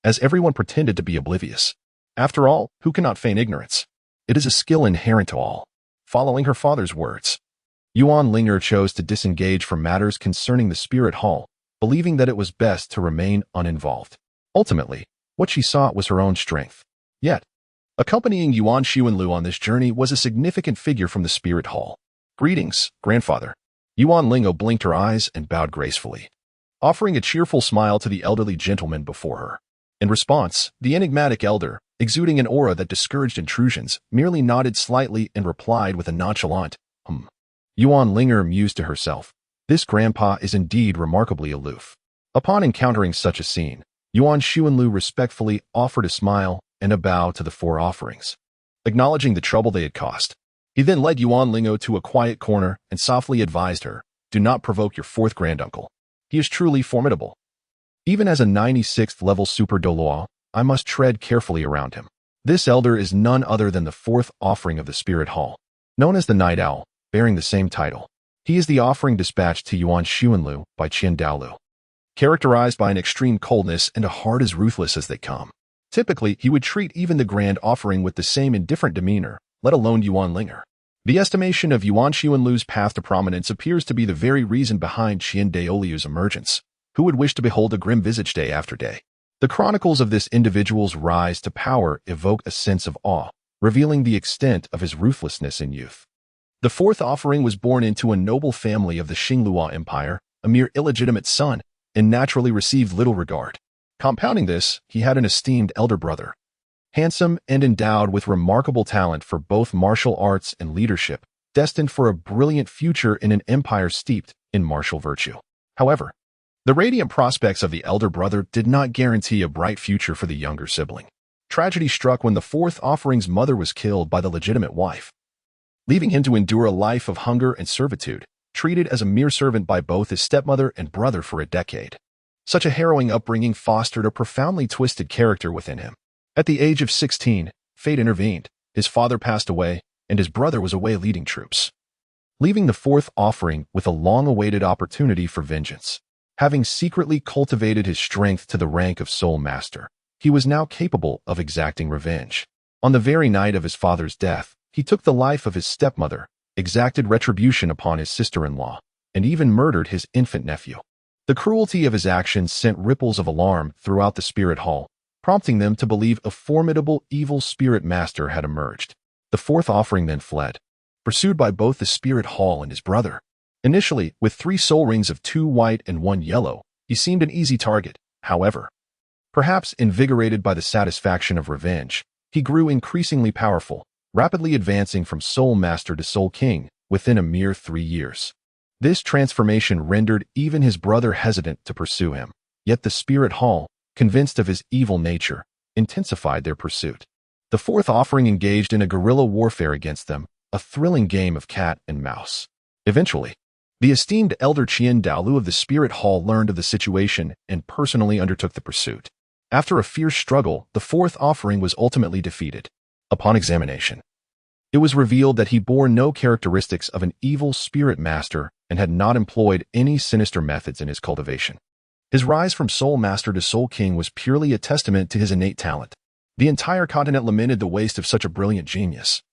as everyone pretended to be oblivious. After all, who cannot feign ignorance? It is a skill inherent to all. Following her father's words, Yuan Ling'er chose to disengage from matters concerning the Spirit Hall, believing that it was best to remain uninvolved. Ultimately, what she sought was her own strength. Yet, accompanying Yuan Xuanlu on this journey was a significant figure from the Spirit Hall. "Greetings, grandfather." Yuan Ling'er blinked her eyes and bowed gracefully, offering a cheerful smile to the elderly gentleman before her. In response, the enigmatic elder, exuding an aura that discouraged intrusions, merely nodded slightly and replied with a nonchalant, Yuan Ling'er mused to herself. This grandpa is indeed remarkably aloof. Upon encountering such a scene, Yuan Xuanlu respectfully offered a smile and a bow to the four offerings, acknowledging the trouble they had caused. He then led Yuan Ling'er to a quiet corner and softly advised her, do not provoke your fourth granduncle. He is truly formidable. Even as a 96th level super Douluo, I must tread carefully around him. This elder is none other than the fourth offering of the Spirit Hall, known as the Night Owl, bearing the same title. He is the offering dispatched to Yuan Xuanlu by Qian Douluo, characterized by an extreme coldness and a heart as ruthless as they come. Typically, he would treat even the grand offering with the same indifferent demeanor, let alone Yuan Ling'er. The estimation of Yuan Xuanlu's path to prominence appears to be the very reason behind Qian Douluo's emergence. Who would wish to behold a grim visage day after day? The chronicles of this individual's rise to power evoke a sense of awe, revealing the extent of his ruthlessness in youth. The fourth offering was born into a noble family of the Xingluo Empire, a mere illegitimate son, and naturally received little regard. Compounding this, he had an esteemed elder brother, handsome and endowed with remarkable talent for both martial arts and leadership, destined for a brilliant future in an empire steeped in martial virtue. However, the radiant prospects of the elder brother did not guarantee a bright future for the younger sibling. Tragedy struck when the fourth offering's mother was killed by the legitimate wife, leaving him to endure a life of hunger and servitude, treated as a mere servant by both his stepmother and brother for a decade. Such a harrowing upbringing fostered a profoundly twisted character within him. At the age of 16, fate intervened. His father passed away, and his brother was away leading troops, leaving the fourth offering with a long-awaited opportunity for vengeance. Having secretly cultivated his strength to the rank of Soul Master, he was now capable of exacting revenge. On the very night of his father's death, he took the life of his stepmother, exacted retribution upon his sister-in-law, and even murdered his infant nephew. The cruelty of his actions sent ripples of alarm throughout the Spirit Hall, prompting them to believe a formidable evil spirit master had emerged. The fourth offering then fled, pursued by both the Spirit Hall and his brother. Initially, with 3 soul rings of 2 white and 1 yellow, he seemed an easy target. However, perhaps invigorated by the satisfaction of revenge, he grew increasingly powerful, rapidly advancing from Soul Master to Soul King within a mere 3 years. This transformation rendered even his brother hesitant to pursue him. Yet the Spirit Hall, convinced of his evil nature, intensified their pursuit. The fourth offering engaged in a guerrilla warfare against them, a thrilling game of cat and mouse. Eventually, the esteemed elder Qian Douluo of the Spirit Hall learned of the situation and personally undertook the pursuit. After a fierce struggle, the fourth offering was ultimately defeated. Upon examination, it was revealed that he bore no characteristics of an evil spirit master and had not employed any sinister methods in his cultivation. His rise from Soul Master to Soul King was purely a testament to his innate talent. The entire continent lamented the waste of such a brilliant genius,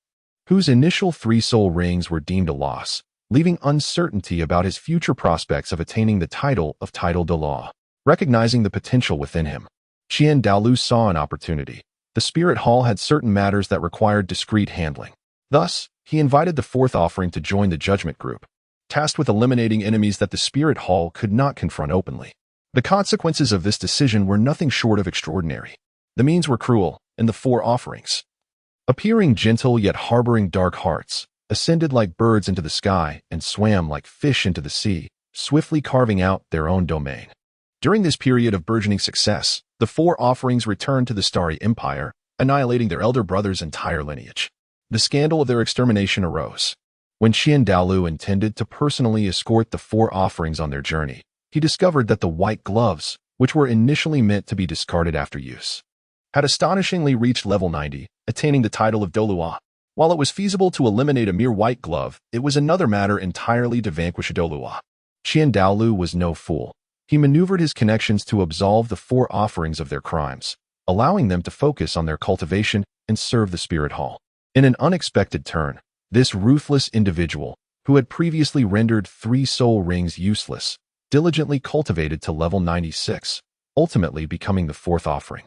whose initial 3 soul rings were deemed a loss, leaving uncertainty about his future prospects of attaining the title of Title Douluo. Recognizing the potential within him, Qian Douluo saw an opportunity. The Spirit Hall had certain matters that required discreet handling. Thus, he invited the fourth offering to join the Judgment Group, tasked with eliminating enemies that the Spirit Hall could not confront openly. The consequences of this decision were nothing short of extraordinary. The means were cruel, and the 4 offerings, appearing gentle yet harboring dark hearts, ascended like birds into the sky and swam like fish into the sea, swiftly carving out their own domain. During this period of burgeoning success, the 4 offerings returned to the Starry Empire, annihilating their elder brother's entire lineage. The scandal of their extermination arose when Qian Douluo intended to personally escort the 4 offerings on their journey. He discovered that the white gloves, which were initially meant to be discarded after use, had astonishingly reached level 90, attaining the title of Douluo. While it was feasible to eliminate a mere white glove, it was another matter entirely to vanquish Douluo. Qian Douluo was no fool. He maneuvered his connections to absolve the 4 offerings of their crimes, allowing them to focus on their cultivation and serve the Spirit Hall. In an unexpected turn, this ruthless individual, who had previously rendered 3 soul rings useless, diligently cultivated to level 96, ultimately becoming the 4th offering.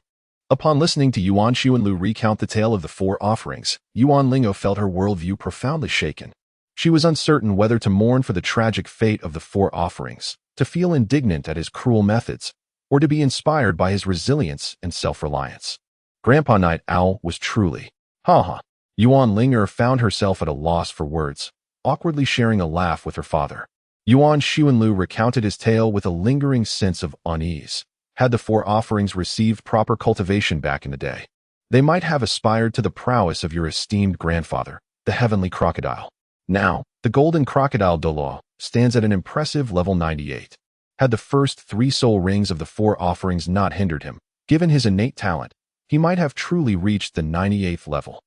Upon listening to Yuan Xuanlu recount the tale of the 4 offerings, Yuan Ling'er felt her worldview profoundly shaken. She was uncertain whether to mourn for the tragic fate of the 4 offerings, to feel indignant at his cruel methods, or to be inspired by his resilience and self-reliance. Grandpa Night Owl was truly, Yuan Ling'er found herself at a loss for words, awkwardly sharing a laugh with her father. Yuan Xuanlu recounted his tale with a lingering sense of unease. Had the four offerings received proper cultivation back in the day, they might have aspired to the prowess of your esteemed grandfather, the heavenly crocodile. Now, the golden crocodile Douluo stands at an impressive level 98. Had the first 3 soul rings of the 4 offerings not hindered him, given his innate talent, he might have truly reached the 98th level.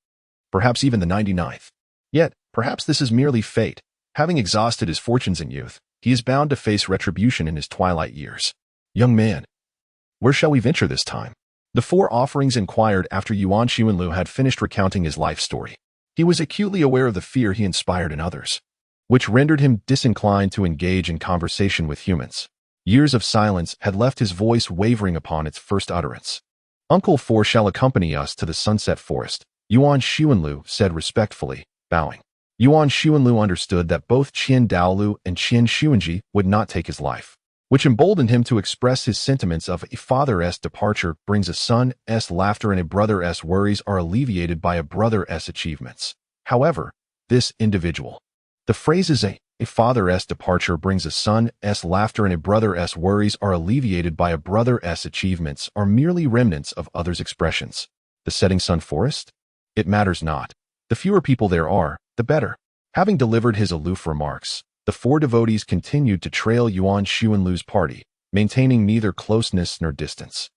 Perhaps even the 99th. Yet, perhaps this is merely fate. Having exhausted his fortunes in youth, he is bound to face retribution in his twilight years. Young man, where shall we venture this time? The 4 offerings inquired after Yuan Xuanlu had finished recounting his life story. He was acutely aware of the fear he inspired in others, which rendered him disinclined to engage in conversation with humans. Years of silence had left his voice wavering upon its first utterance. Uncle Four shall accompany us to the sunset forest, Yuan Xuanlu said respectfully, bowing. Yuan Xuanlu understood that both Qian Douluo and Qian Xuanji would not take his life, which emboldened him to express his sentiments of a father's departure brings a son's laughter and a brother's worries are alleviated by a brother's achievements. However, this individual. The phrases a father's departure brings a son's laughter and a brother's worries are alleviated by a brother's achievements are merely remnants of others' expressions. The setting sun forest? It matters not. The fewer people there are, the better. Having delivered his aloof remarks, the 4 devotees continued to trail Yuan Xuanlu's party, maintaining neither closeness nor distance.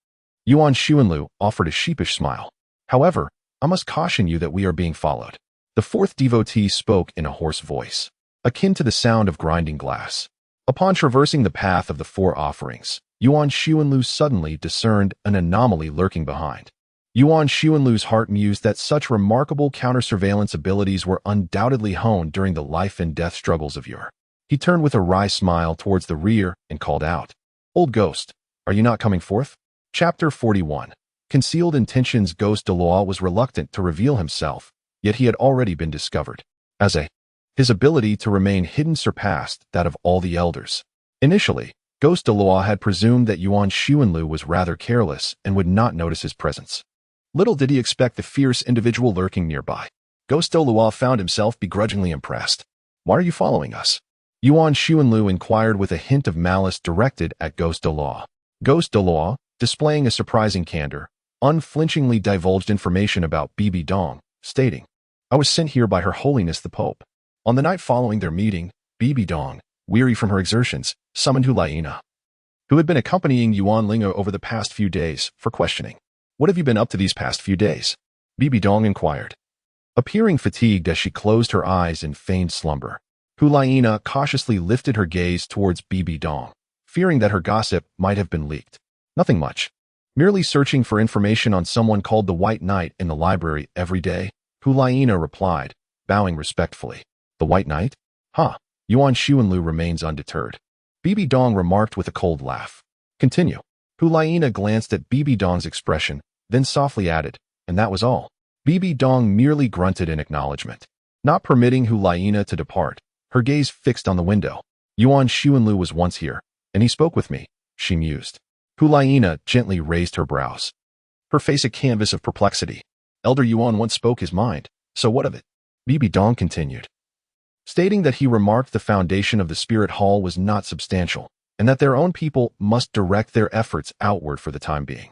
Yuan Xuanlu offered a sheepish smile. However, I must caution you that we are being followed. The 4th devotee spoke in a hoarse voice, akin to the sound of grinding glass. Upon traversing the path of the 4 offerings, Yuan Xuanlu suddenly discerned an anomaly lurking behind. Yuan Xuanlu's heart mused that such remarkable counter-surveillance abilities were undoubtedly honed during the life and death struggles of yore. He turned with a wry smile towards the rear and called out, "Old ghost, are you not coming forth?" Chapter 41. Concealed intentions. Ghost Douluo was reluctant to reveal himself, yet he had already been discovered. His ability to remain hidden surpassed that of all the elders. Initially, Ghost Douluo had presumed that Yuan Xuanlu was rather careless and would not notice his presence. Little did he expect the fierce individual lurking nearby. Ghost Douluo found himself begrudgingly impressed. "Why are you following us?" Yuan Xuanlu inquired with a hint of malice directed at Ghost Douluo. Ghost Douluo, displaying a surprising candor, unflinchingly divulged information about Bibi Dong, stating, "I was sent here by Her Holiness the Pope." On the night following their meeting, Bibi Dong, weary from her exertions, summoned Ling'er, who had been accompanying Yuan Ling'er over the past few days, for questioning. "What have you been up to these past few days?" Bibi Dong inquired, appearing fatigued as she closed her eyes in feigned slumber. Ling'er cautiously lifted her gaze towards Bibi Dong, fearing that her gossip might have been leaked. "Nothing much. Merely searching for information on someone called the White Knight in the library every day," Ling'er replied, bowing respectfully. "The White Knight? Yuan Xuanlu remains undeterred." Bibi Dong remarked with a cold laugh. "Continue." Ling'er glanced at Bibi Dong's expression, then softly added, "And that was all." Bibi Dong merely grunted in acknowledgement. Not permitting Ling'er to depart, her gaze fixed on the window. "Yuan Xuanlu was once here, and he spoke with me," she mused. Ling'er gently raised her brows, her face a canvas of perplexity. "Elder Yuan once spoke his mind, so what of it?" Bibi Dong continued, stating that he remarked the foundation of the spirit hall was not substantial, and that their own people must direct their efforts outward for the time being.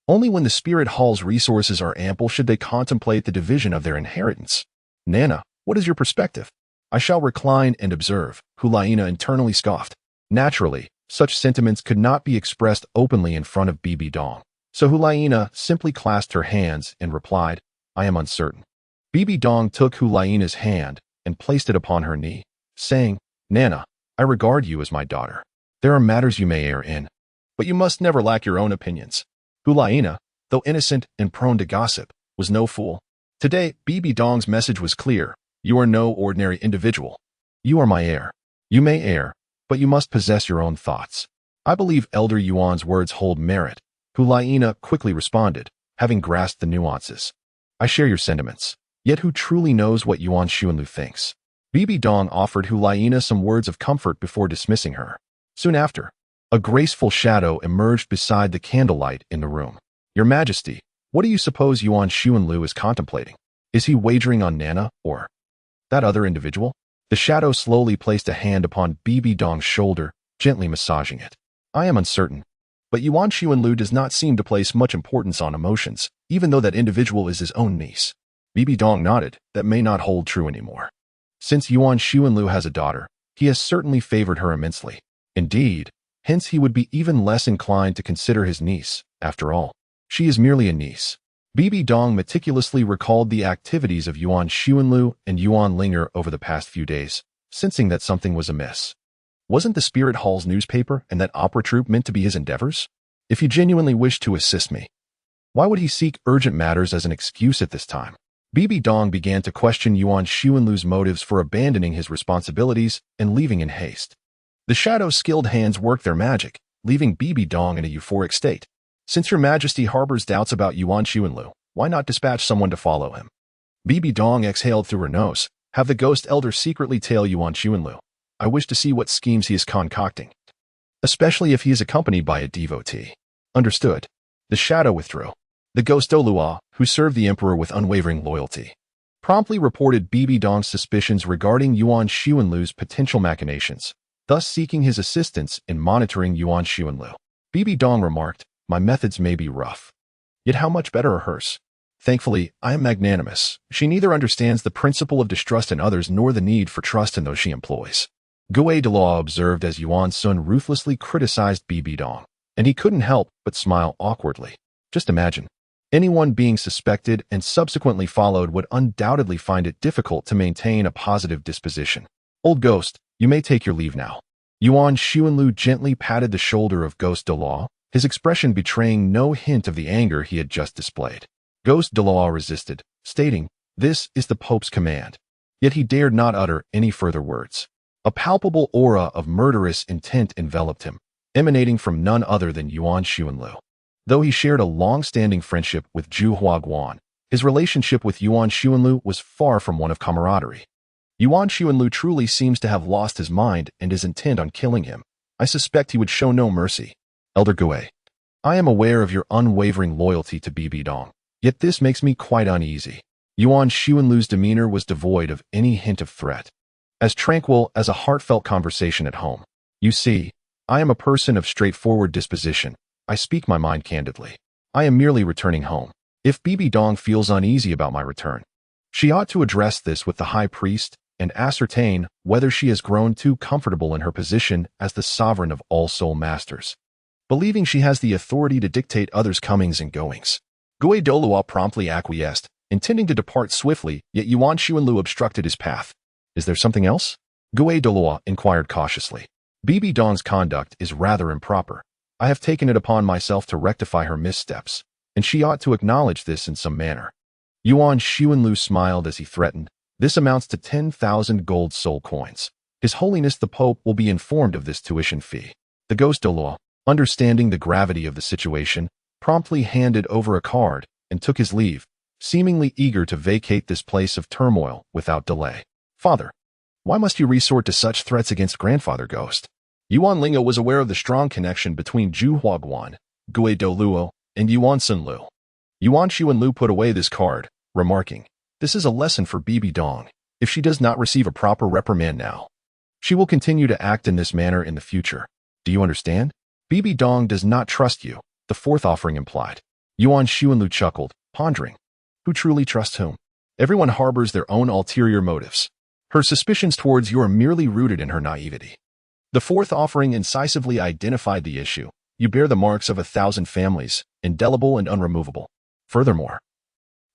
Only when the spirit hall's resources are ample should they contemplate the division of their inheritance. "Nana, what is your perspective?" "I shall recline and observe," Ling'er internally scoffed. Naturally, such sentiments could not be expressed openly in front of Bibi Dong, so Ling'er simply clasped her hands and replied, "I am uncertain." Bibi Dong took Ling'er's hand and placed it upon her knee, saying, "Nana, I regard you as my daughter. There are matters you may err in, but you must never lack your own opinions." Ling'er, though innocent and prone to gossip, was no fool. Today, Bibi Dong's message was clear. "You are no ordinary individual. You are my heir. You may err, but you must possess your own thoughts." "I believe Elder Yuan's words hold merit," Ling'er quickly responded, having grasped the nuances. "I share your sentiments. Yet who truly knows what Yuan Xuanlu thinks?" Bibi Dong offered Ling'er some words of comfort before dismissing her. Soon after, A graceful shadow emerged beside the candlelight in the room. Your Majesty, what do you suppose Yuan Xuanlu is contemplating? Is he wagering on Nana, or that other individual? The shadow slowly placed a hand upon Bibi Dong's shoulder, gently massaging it. I am uncertain, but Yuan Xuanlu does not seem to place much importance on emotions, even though that individual is his own niece. Bibi Dong nodded. That may not hold true anymore. Since Yuan Xuanlu has a daughter, he has certainly favored her immensely. Indeed, hence he would be even less inclined to consider his niece. After all, she is merely a niece. Bibi Dong meticulously recalled the activities of Yuan Xuanlu and Yuan Ling'er over the past few days, sensing that something was amiss. Wasn't the Spirit Hall's newspaper and that opera troupe meant to be his endeavors? If he genuinely wished to assist me, why would he seek urgent matters as an excuse at this time? Bibi Dong began to question Yuan Xuanlu's motives for abandoning his responsibilities and leaving in haste. The Shadow's skilled hands worked their magic, leaving Bibi Dong in a euphoric state. Since your Majesty harbors doubts about Yuan Xuanlu, why not dispatch someone to follow him? Bibi Dong exhaled through her nose. Have the Ghost Elder secretly tail Yuan Xuanlu. I wish to see what schemes he is concocting, especially if he is accompanied by a devotee. Understood. The Shadow withdrew. The Ghost Douluo, who served the Emperor with unwavering loyalty, promptly reported Bibi Dong's suspicions regarding Yuan Xuanlu's potential machinations, thus seeking his assistance in monitoring Yuan Xuanlu. Bibi Dong remarked, my methods may be rough, yet how much better are hers? Thankfully, I am magnanimous. She neither understands the principle of distrust in others nor the need for trust in those she employs. Douluo observed as Yuan Sun ruthlessly criticized Bibi Dong, and he couldn't help but smile awkwardly. Just imagine. Anyone being suspected and subsequently followed would undoubtedly find it difficult to maintain a positive disposition. Old Ghost, you may take your leave now. Yuan Xuanlu gently patted the shoulder of Ghost Douluo, his expression betraying no hint of the anger he had just displayed. Ghost Douluo resisted, stating, this is the Pope's command. Yet he dared not utter any further words. A palpable aura of murderous intent enveloped him, emanating from none other than Yuan Xuanlu. Though he shared a long-standing friendship with Zhu Huaguan, his relationship with Yuan Xuanlu was far from one of camaraderie. Yuan Xuanlu truly seems to have lost his mind and is intent on killing him. I suspect he would show no mercy. Elder Gui, I am aware of your unwavering loyalty to Bibi Dong, yet this makes me quite uneasy. Yuan Xuanlu's demeanor was devoid of any hint of threat, as tranquil as a heartfelt conversation at home. You see, I am a person of straightforward disposition. I speak my mind candidly. I am merely returning home. If Bibi Dong feels uneasy about my return, she ought to address this with the High Priest and ascertain whether she has grown too comfortable in her position as the sovereign of all soul masters, believing she has the authority to dictate others' comings and goings. Gui Douluo promptly acquiesced, intending to depart swiftly, yet Yuan Xuanlu obstructed his path. Is there something else? Gui Douluo inquired cautiously. Bibi Dong's conduct is rather improper. I have taken it upon myself to rectify her missteps, and she ought to acknowledge this in some manner. Yuan Xuanlu smiled as he threatened, this amounts to 10,000 gold soul coins. His Holiness the Pope will be informed of this tuition fee. The Ghost Douluo, understanding the gravity of the situation, promptly handed over a card and took his leave, seemingly eager to vacate this place of turmoil without delay. Father, why must you resort to such threats against Grandfather Ghost? Yuan Ling'er was aware of the strong connection between Zhu Huaguan, Gui Douluo, and Yuan Sunlu. Yuan Xuanlu put away this card, remarking, this is a lesson for Bibi Dong. If she does not receive a proper reprimand now, she will continue to act in this manner in the future. Do you understand? Bibi Dong does not trust you, the fourth offering implied. Yuan Xuanlu chuckled, pondering. Who truly trusts whom? Everyone harbors their own ulterior motives. Her suspicions towards you are merely rooted in her naivety. The fourth offering incisively identified the issue. You bear the marks of 1,000 families, indelible and unremovable. Furthermore,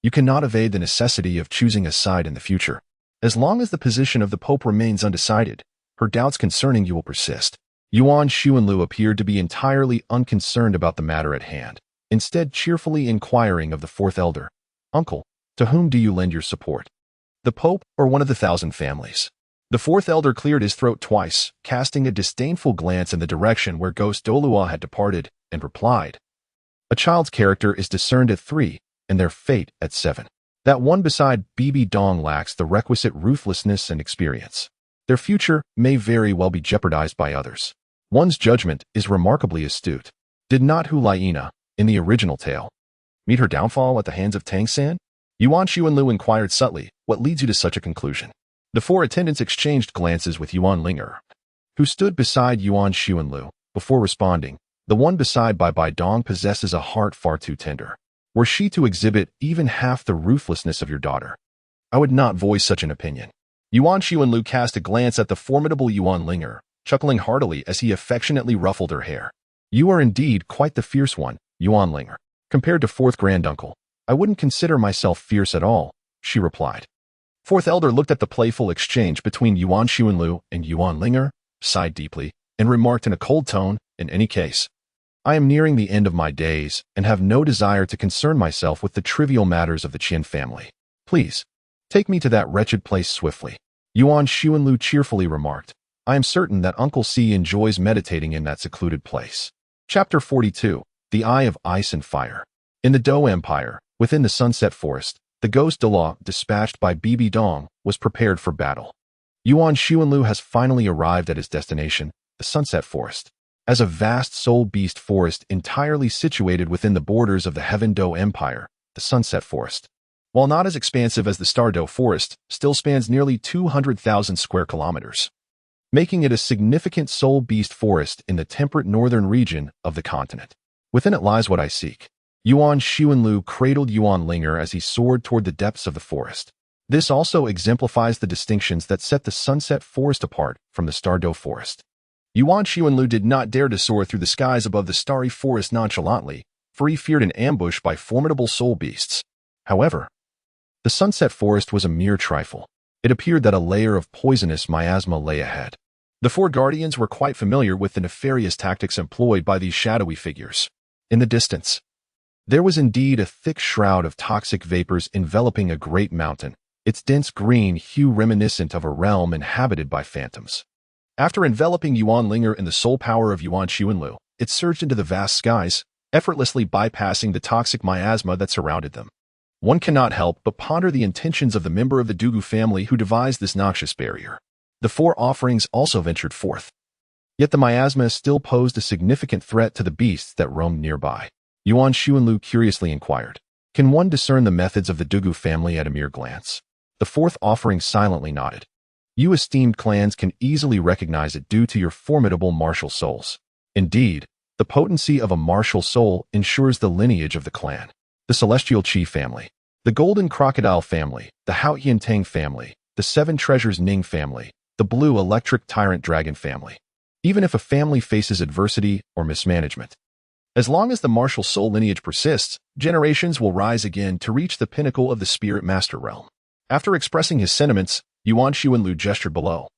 you cannot evade the necessity of choosing a side in the future. As long as the position of the Pope remains undecided, her doubts concerning you will persist. Yuan Xuanlu appeared to be entirely unconcerned about the matter at hand, instead cheerfully inquiring of the fourth elder, Uncle, to whom do you lend your support? The Pope or one of the 1,000 families? The fourth elder cleared his throat twice, casting a disdainful glance in the direction where Ghost Douluo had departed, and replied, a child's character is discerned at 3, and their fate at 7. That one beside Bibi Dong lacks the requisite ruthlessness and experience. Their future may very well be jeopardized by others. One's judgment is remarkably astute. Did not Hu Ling'er, in the original tale, meet her downfall at the hands of Tang San? Yuan Xuanlu inquired subtly, what leads you to such a conclusion? The four attendants exchanged glances with Yuan Ling'er, who stood beside Yuan Xuanlu, before responding. The one beside Bai Dong possesses a heart far too tender. Were she to exhibit even half the ruthlessness of your daughter, I would not voice such an opinion. Yuan Xuanlu cast a glance at the formidable Yuan Ling'er, chuckling heartily as he affectionately ruffled her hair. You are indeed quite the fierce one, Yuan Ling'er. Compared to fourth granduncle, I wouldn't consider myself fierce at all, she replied. Fourth elder looked at the playful exchange between Yuan Xuanlu and Yuan Ling'er, sighed deeply, and remarked in a cold tone, in any case, I am nearing the end of my days and have no desire to concern myself with the trivial matters of the Qin family. Please, take me to that wretched place swiftly. Yuan Xuanlu cheerfully remarked, I am certain that Uncle Si enjoys meditating in that secluded place. Chapter 42, The Eye of Ice and Fire. In the Dou Empire, within the Sunset Forest, the ghost Douluo, dispatched by Bibi Dong, was prepared for battle. Yuan Xuanlu has finally arrived at his destination, the Sunset Forest. As a vast soul-beast forest entirely situated within the borders of the Heaven Dou Empire, the Sunset Forest, while not as expansive as the Star Dou Forest, still spans nearly 200,000 square kilometers, making it a significant soul-beast forest in the temperate northern region of the continent. Within it lies what I seek. Yuan Xuanlu cradled Yuan Ling'er as he soared toward the depths of the forest. This also exemplifies the distinctions that set the Sunset Forest apart from the Star Dou Forest. Yuan Xuanlu did not dare to soar through the skies above the starry forest nonchalantly, for he feared an ambush by formidable soul beasts. However, the Sunset Forest was a mere trifle. It appeared that a layer of poisonous miasma lay ahead. The four guardians were quite familiar with the nefarious tactics employed by these shadowy figures. In the distance, there was indeed a thick shroud of toxic vapors enveloping a great mountain, its dense green hue reminiscent of a realm inhabited by phantoms. After enveloping Yuan Ling'er in the soul power of Yuan Xuanlu, it surged into the vast skies, effortlessly bypassing the toxic miasma that surrounded them. One cannot help but ponder the intentions of the member of the Douluo family who devised this noxious barrier. The four offerings also ventured forth. Yet the miasma still posed a significant threat to the beasts that roamed nearby. Yuan Xuanlu curiously inquired, can one discern the methods of the Douluo family at a mere glance? The fourth offering silently nodded. You esteemed clans can easily recognize it due to your formidable martial souls. Indeed, the potency of a martial soul ensures the lineage of the clan. The Celestial Qi family, the Golden Crocodile family, the Haotian Tang family, the Seven Treasures Ning family, the Blue Electric Tyrant Dragon family. Even if a family faces adversity or mismanagement, as long as the martial soul lineage persists, generations will rise again to reach the pinnacle of the Spirit Master realm. After expressing his sentiments, Yuan Xuanlu gestured below.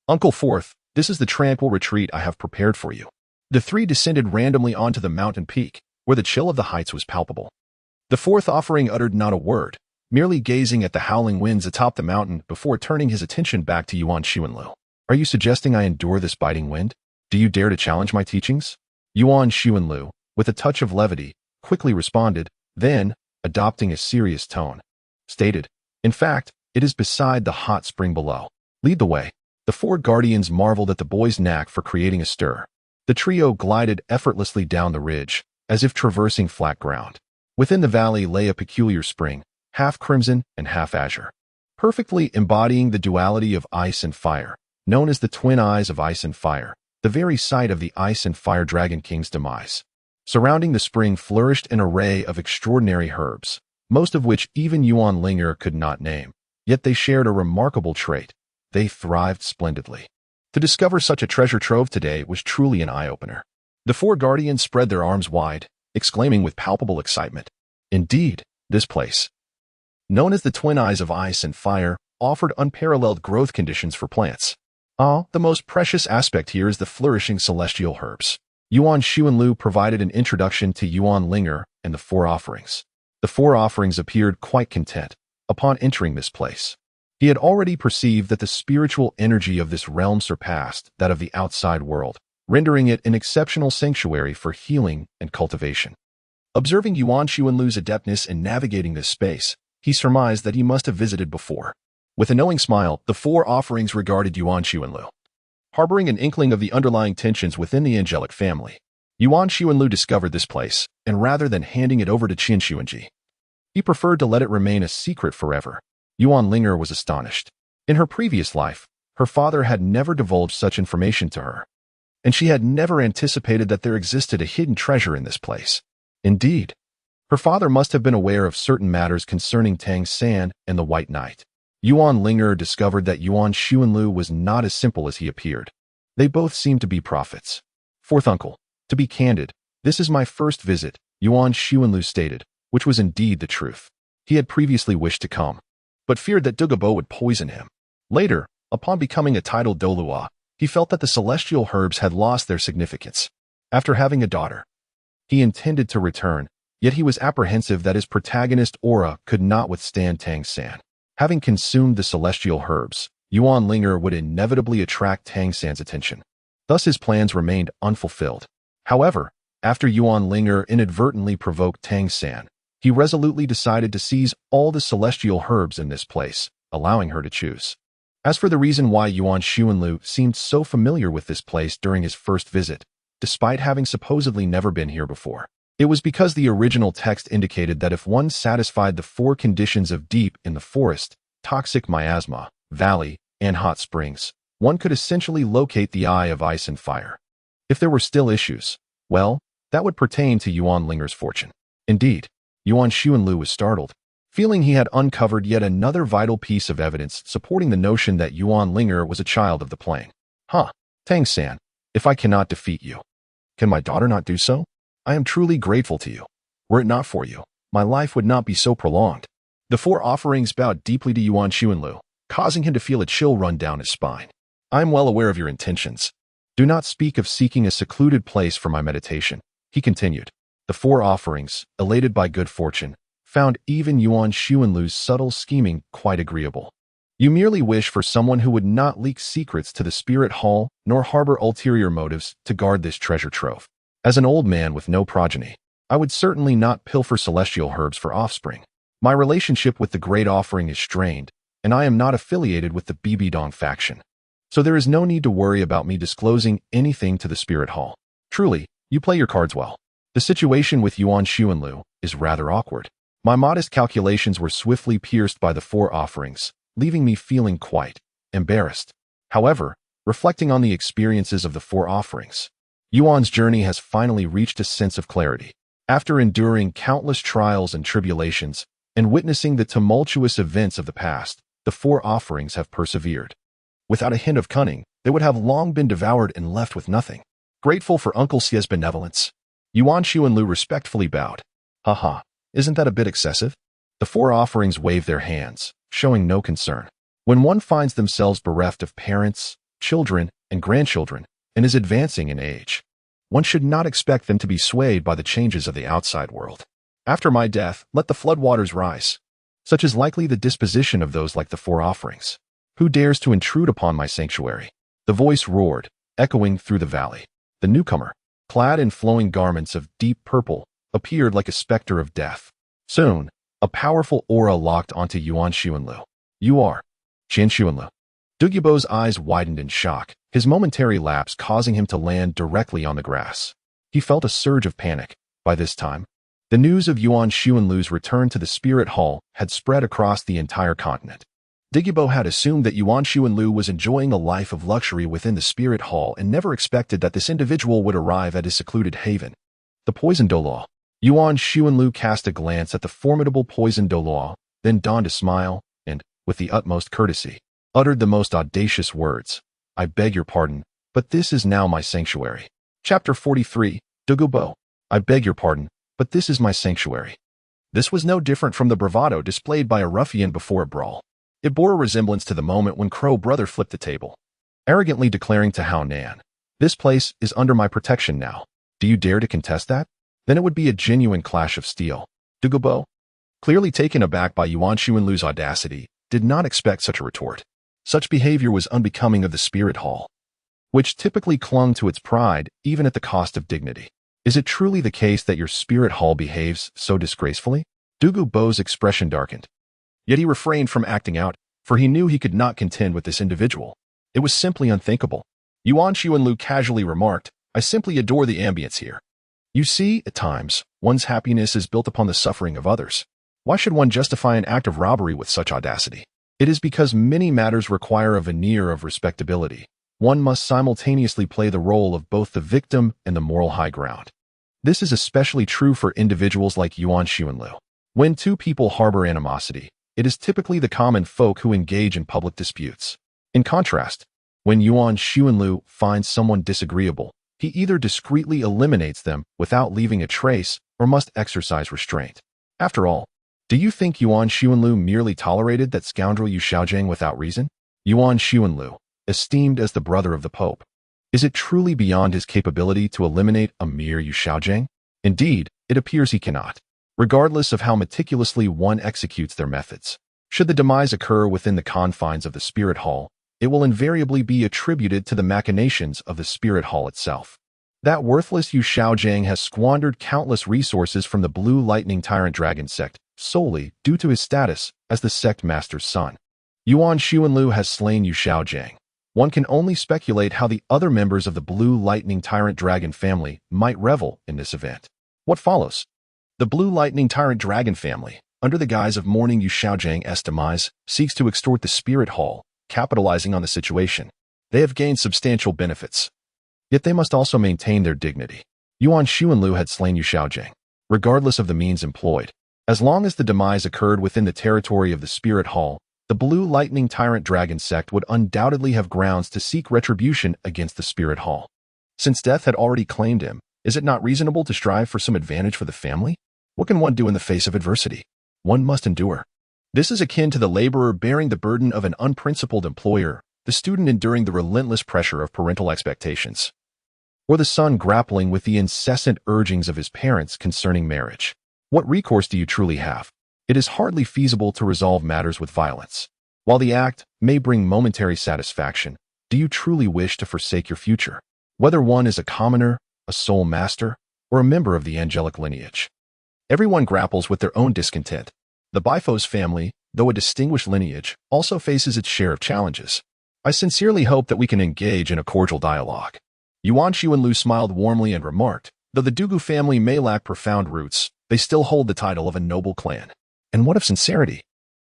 Uncle Fourth, this is the tranquil retreat I have prepared for you. The three descended randomly onto the mountain peak, where the chill of the heights was palpable. The fourth offering uttered not a word, merely gazing at the howling winds atop the mountain before turning his attention back to Yuan Xuanlu. Are you suggesting I endure this biting wind? Do you dare to challenge my teachings? Yuan Xuanlu, with a touch of levity, quickly responded, then, adopting a serious tone, stated, in fact, it is beside the hot spring below. Lead the way. The four guardians marveled at the boy's knack for creating a stir. The trio glided effortlessly down the ridge, as if traversing flat ground. Within the valley lay a peculiar spring, half crimson and half azure, perfectly embodying the duality of ice and fire, known as the twin eyes of ice and fire, the very site of the Ice and Fire Dragon King's demise. Surrounding the spring flourished an array of extraordinary herbs, most of which even Yuan Ling'er could not name. Yet they shared a remarkable trait. They thrived splendidly. To discover such a treasure trove today was truly an eye-opener. The four guardians spread their arms wide, exclaiming with palpable excitement, indeed, this place, known as the Twin Eyes of Ice and Fire, offered unparalleled growth conditions for plants. The most precious aspect here is the flourishing celestial herbs. Yuan Xuanlu provided an introduction to Yuan Ling'er and the four offerings. The four offerings appeared quite content upon entering this place. He had already perceived that the spiritual energy of this realm surpassed that of the outside world, rendering it an exceptional sanctuary for healing and cultivation. Observing Yuan Xuanlu's adeptness in navigating this space, he surmised that he must have visited before. With a knowing smile, the four offerings regarded Yuan Xuanlu. harboring an inkling of the underlying tensions within the angelic family. Yuan Xuanlu discovered this place, and rather than handing it over to Qin Xuanji, he preferred to let it remain a secret forever. Yuan Ling'er was astonished. In her previous life, her father had never divulged such information to her, and she had never anticipated that there existed a hidden treasure in this place. Indeed, her father must have been aware of certain matters concerning Tang San and the White Knight. Yuan Ling'er discovered that Yuan Xuanlu was not as simple as he appeared. They both seemed to be prophets. Fourth uncle, to be candid, this is my first visit, Yuan Xuanlu stated, which was indeed the truth. He had previously wished to come, but feared that Douluo would poison him. Later, upon becoming a titled Douluo, he felt that the celestial herbs had lost their significance. After having a daughter, he intended to return, yet he was apprehensive that his protagonist aura could not withstand Tang San. Having consumed the celestial herbs, Yuan Ling'er would inevitably attract Tang San's attention. Thus his plans remained unfulfilled. However, after Yuan Ling'er inadvertently provoked Tang San, he resolutely decided to seize all the celestial herbs in this place, allowing her to choose. As for the reason why Yuan Xuanlu seemed so familiar with this place during his first visit, despite having supposedly never been here before, it was because the original text indicated that if one satisfied the 4 conditions of deep in the forest, toxic miasma, valley, and hot springs, one could essentially locate the eye of ice and fire. If there were still issues, well, that would pertain to Yuan Ling'er's fortune. Indeed, Yuan Xuanlu was startled, feeling he had uncovered yet another vital piece of evidence supporting the notion that Yuan Ling'er was a child of the plane. Tang San, if I cannot defeat you, can my daughter not do so? I am truly grateful to you. Were it not for you, my life would not be so prolonged. The 4 offerings bowed deeply to Yuan Xuanlu, causing him to feel a chill run down his spine. I am well aware of your intentions. Do not speak of seeking a secluded place for my meditation, he continued. The 4 offerings, elated by good fortune, found even Yuan Xuanlu's subtle scheming quite agreeable. You merely wish for someone who would not leak secrets to the spirit hall nor harbor ulterior motives to guard this treasure trove. As an old man with no progeny, I would certainly not pilfer celestial herbs for offspring. My relationship with the Great Offering is strained, and I am not affiliated with the Bibidong faction. So there is no need to worry about me disclosing anything to the spirit hall. Truly, you play your cards well. The situation with Yuan Xuanlu is rather awkward. My modest calculations were swiftly pierced by the 4 offerings, leaving me feeling quite embarrassed. However, reflecting on the experiences of the 4 offerings, Yuan's journey has finally reached a sense of clarity. After enduring countless trials and tribulations, and witnessing the tumultuous events of the past, the 4 offerings have persevered. Without a hint of cunning, they would have long been devoured and left with nothing. Grateful for Uncle Xie's benevolence, Yuan Xuanlu respectfully bowed. Isn't that a bit excessive? The 4 offerings waved their hands, showing no concern. When one finds themselves bereft of parents, children, and grandchildren, and is advancing in age, one should not expect them to be swayed by the changes of the outside world. After my death, let the floodwaters rise. Such is likely the disposition of those like the 4 offerings. Who dares to intrude upon my sanctuary? The voice roared, echoing through the valley. The newcomer, clad in flowing garments of deep purple, appeared like a specter of death. Soon, a powerful aura locked onto Yuan Xuanlu. You are Qin Xuanlu. Douluo's eyes widened in shock, his momentary lapse causing him to land directly on the grass. He felt a surge of panic. By this time, the news of Yuan Xuanlu's return to the spirit hall had spread across the entire continent. Douluo had assumed that Yuan Xuanlu was enjoying a life of luxury within the spirit hall and never expected that this individual would arrive at his secluded haven. The poisoned Douluo. Yuan Xuanlu cast a glance at the formidable poisoned Douluo, then donned a smile, and, with the utmost courtesy, uttered the most audacious words. I beg your pardon, but this is now my sanctuary. Chapter 43, Douluo. I beg your pardon, but this is my sanctuary. This was no different from the bravado displayed by a ruffian before a brawl. It bore a resemblance to the moment when Crow Brother flipped the table, arrogantly declaring to Hao Nan, "This place is under my protection now. Do you dare to contest that? Then it would be a genuine clash of steel." Douluo, clearly taken aback by Yuan Xuanlu's audacity, did not expect such a retort. Such behavior was unbecoming of the spirit hall, which typically clung to its pride even at the cost of dignity. Is it truly the case that your spirit hall behaves so disgracefully? Douluo's expression darkened. Yet he refrained from acting out, for he knew he could not contend with this individual. It was simply unthinkable. Yuan Xuanlu casually remarked, "I simply adore the ambience here. You see, at times, one's happiness is built upon the suffering of others. Why should one justify an act of robbery with such audacity? It is because many matters require a veneer of respectability. One must simultaneously play the role of both the victim and the moral high ground. This is especially true for individuals like Yuan Xuanlu. When two people harbor animosity, it is typically the common folk who engage in public disputes. In contrast, when Yuan Xuanlu finds someone disagreeable, he either discreetly eliminates them without leaving a trace or must exercise restraint. After all, do you think Yuan Xuanlu merely tolerated that scoundrel Yu Xiaojing without reason? Yuan Xuanlu, esteemed as the brother of the Pope. Is it truly beyond his capability to eliminate a mere Yu Xiaojing? Indeed, it appears he cannot, regardless of how meticulously one executes their methods. Should the demise occur within the confines of the Spirit Hall, it will invariably be attributed to the machinations of the Spirit Hall itself. That worthless Yu Xiaojing has squandered countless resources from the Blue Lightning Tyrant Dragon sect solely due to his status as the sect master's son. Yuan Xuanlu has slain Yu Xiaojing. One can only speculate how the other members of the Blue Lightning Tyrant Dragon family might revel in this event. What follows? The Blue Lightning Tyrant Dragon family, under the guise of mourning Yu Xiaojing's demise, seeks to extort the Spirit Hall, capitalizing on the situation. They have gained substantial benefits. Yet they must also maintain their dignity. Yuan Xuanlu had slain Yu Xiaojing, regardless of the means employed. As long as the demise occurred within the territory of the Spirit Hall, the Blue Lightning Tyrant Dragon sect would undoubtedly have grounds to seek retribution against the Spirit Hall. Since death had already claimed him, is it not reasonable to strive for some advantage for the family? What can one do in the face of adversity? One must endure. This is akin to the laborer bearing the burden of an unprincipled employer, the student enduring the relentless pressure of parental expectations, or the son grappling with the incessant urgings of his parents concerning marriage. What recourse do you truly have? It is hardly feasible to resolve matters with violence. While the act may bring momentary satisfaction, do you truly wish to forsake your future? Whether one is a commoner, a soul master, or a member of the angelic lineage. Everyone grapples with their own discontent. The Bifos family, though a distinguished lineage, also faces its share of challenges. I sincerely hope that we can engage in a cordial dialogue. Yuan Xuanlu smiled warmly and remarked, though the Douluo family may lack profound roots, they still hold the title of a noble clan. And what of sincerity?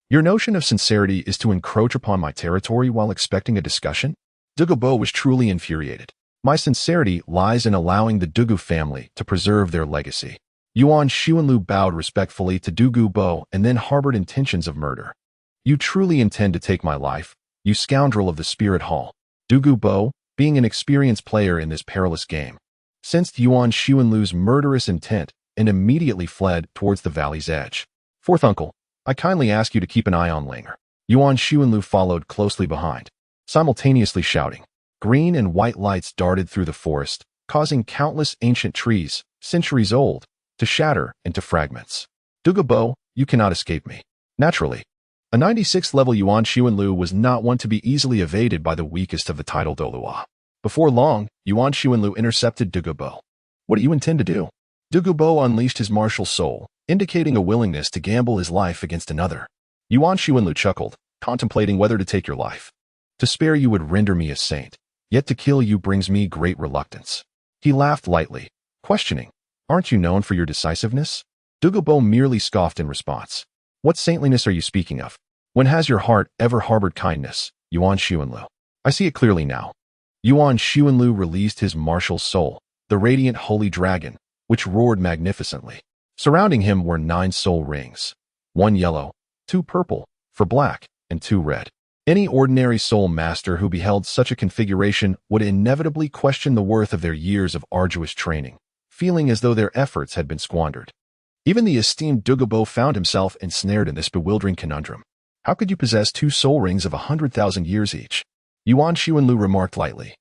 Your notion of sincerity is to encroach upon my territory while expecting a discussion? Douluo was truly infuriated. My sincerity lies in allowing the Douluo family to preserve their legacy. Yuan Xuanlu bowed respectfully to Douluo and then harbored intentions of murder. You truly intend to take my life, you scoundrel of the Spirit Hall. Douluo, being an experienced player in this perilous game, sensed Yuan Xuanlu's murderous intent and immediately fled towards the valley's edge. Fourth uncle, I kindly ask you to keep an eye on Ling'er. Yuan Xuanlu followed closely behind, simultaneously shouting. Green and white lights darted through the forest, causing countless ancient trees, centuries old, to shatter into fragments. Douluo, you cannot escape me. Naturally, a 96th level Yuan Xuanlu was not one to be easily evaded by the weakest of the title Douluo. Before long, Yuan Xuanlu intercepted Douluo. What do you intend to do? Douluo unleashed his martial soul, indicating a willingness to gamble his life against another. Yuan Xuanlu chuckled, contemplating whether to take your life. To spare you would render me a saint, yet to kill you brings me great reluctance. He laughed lightly, questioning, aren't you known for your decisiveness? Douluo merely scoffed in response. What saintliness are you speaking of? When has your heart ever harbored kindness, Yuan Xuanlu? I see it clearly now. Yuan Xuanlu released his martial soul, the radiant holy dragon, which roared magnificently. Surrounding him were 9 soul rings, 1 yellow, 2 purple, for black, and 2 red. Any ordinary soul master who beheld such a configuration would inevitably question the worth of their years of arduous training, feeling as though their efforts had been squandered. Even the esteemed Douluo found himself ensnared in this bewildering conundrum. How could you possess 2 soul rings of 100,000 years each? Yuan Xuanlu remarked lightly.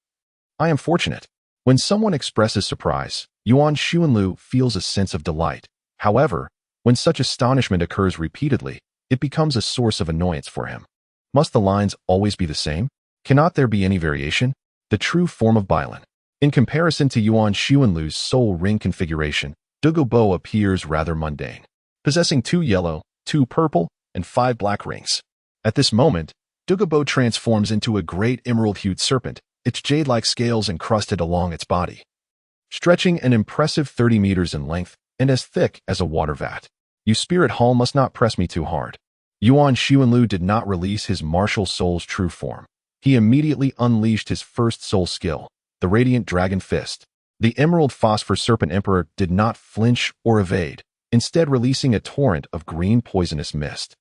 I am fortunate. When someone expresses surprise, Yuan Xuanlu feels a sense of delight. However, when such astonishment occurs repeatedly, it becomes a source of annoyance for him. Must the lines always be the same? Cannot there be any variation? The true form of Bailan. In comparison to Yuan Xuanlu's soul ring configuration, Douluo appears rather mundane, possessing 2 yellow, 2 purple, and 5 black rings. At this moment, Douluo transforms into a great emerald-hued serpent, its jade-like scales encrusted along its body, stretching an impressive 30 meters in length and as thick as a water vat. You spirit hall must not press me too hard. Yuan Xuanlu did not release his martial soul's true form. He immediately unleashed his first soul skill, the Radiant Dragon Fist. The Emerald Phosphor Serpent Emperor did not flinch or evade, instead releasing a torrent of green poisonous mist.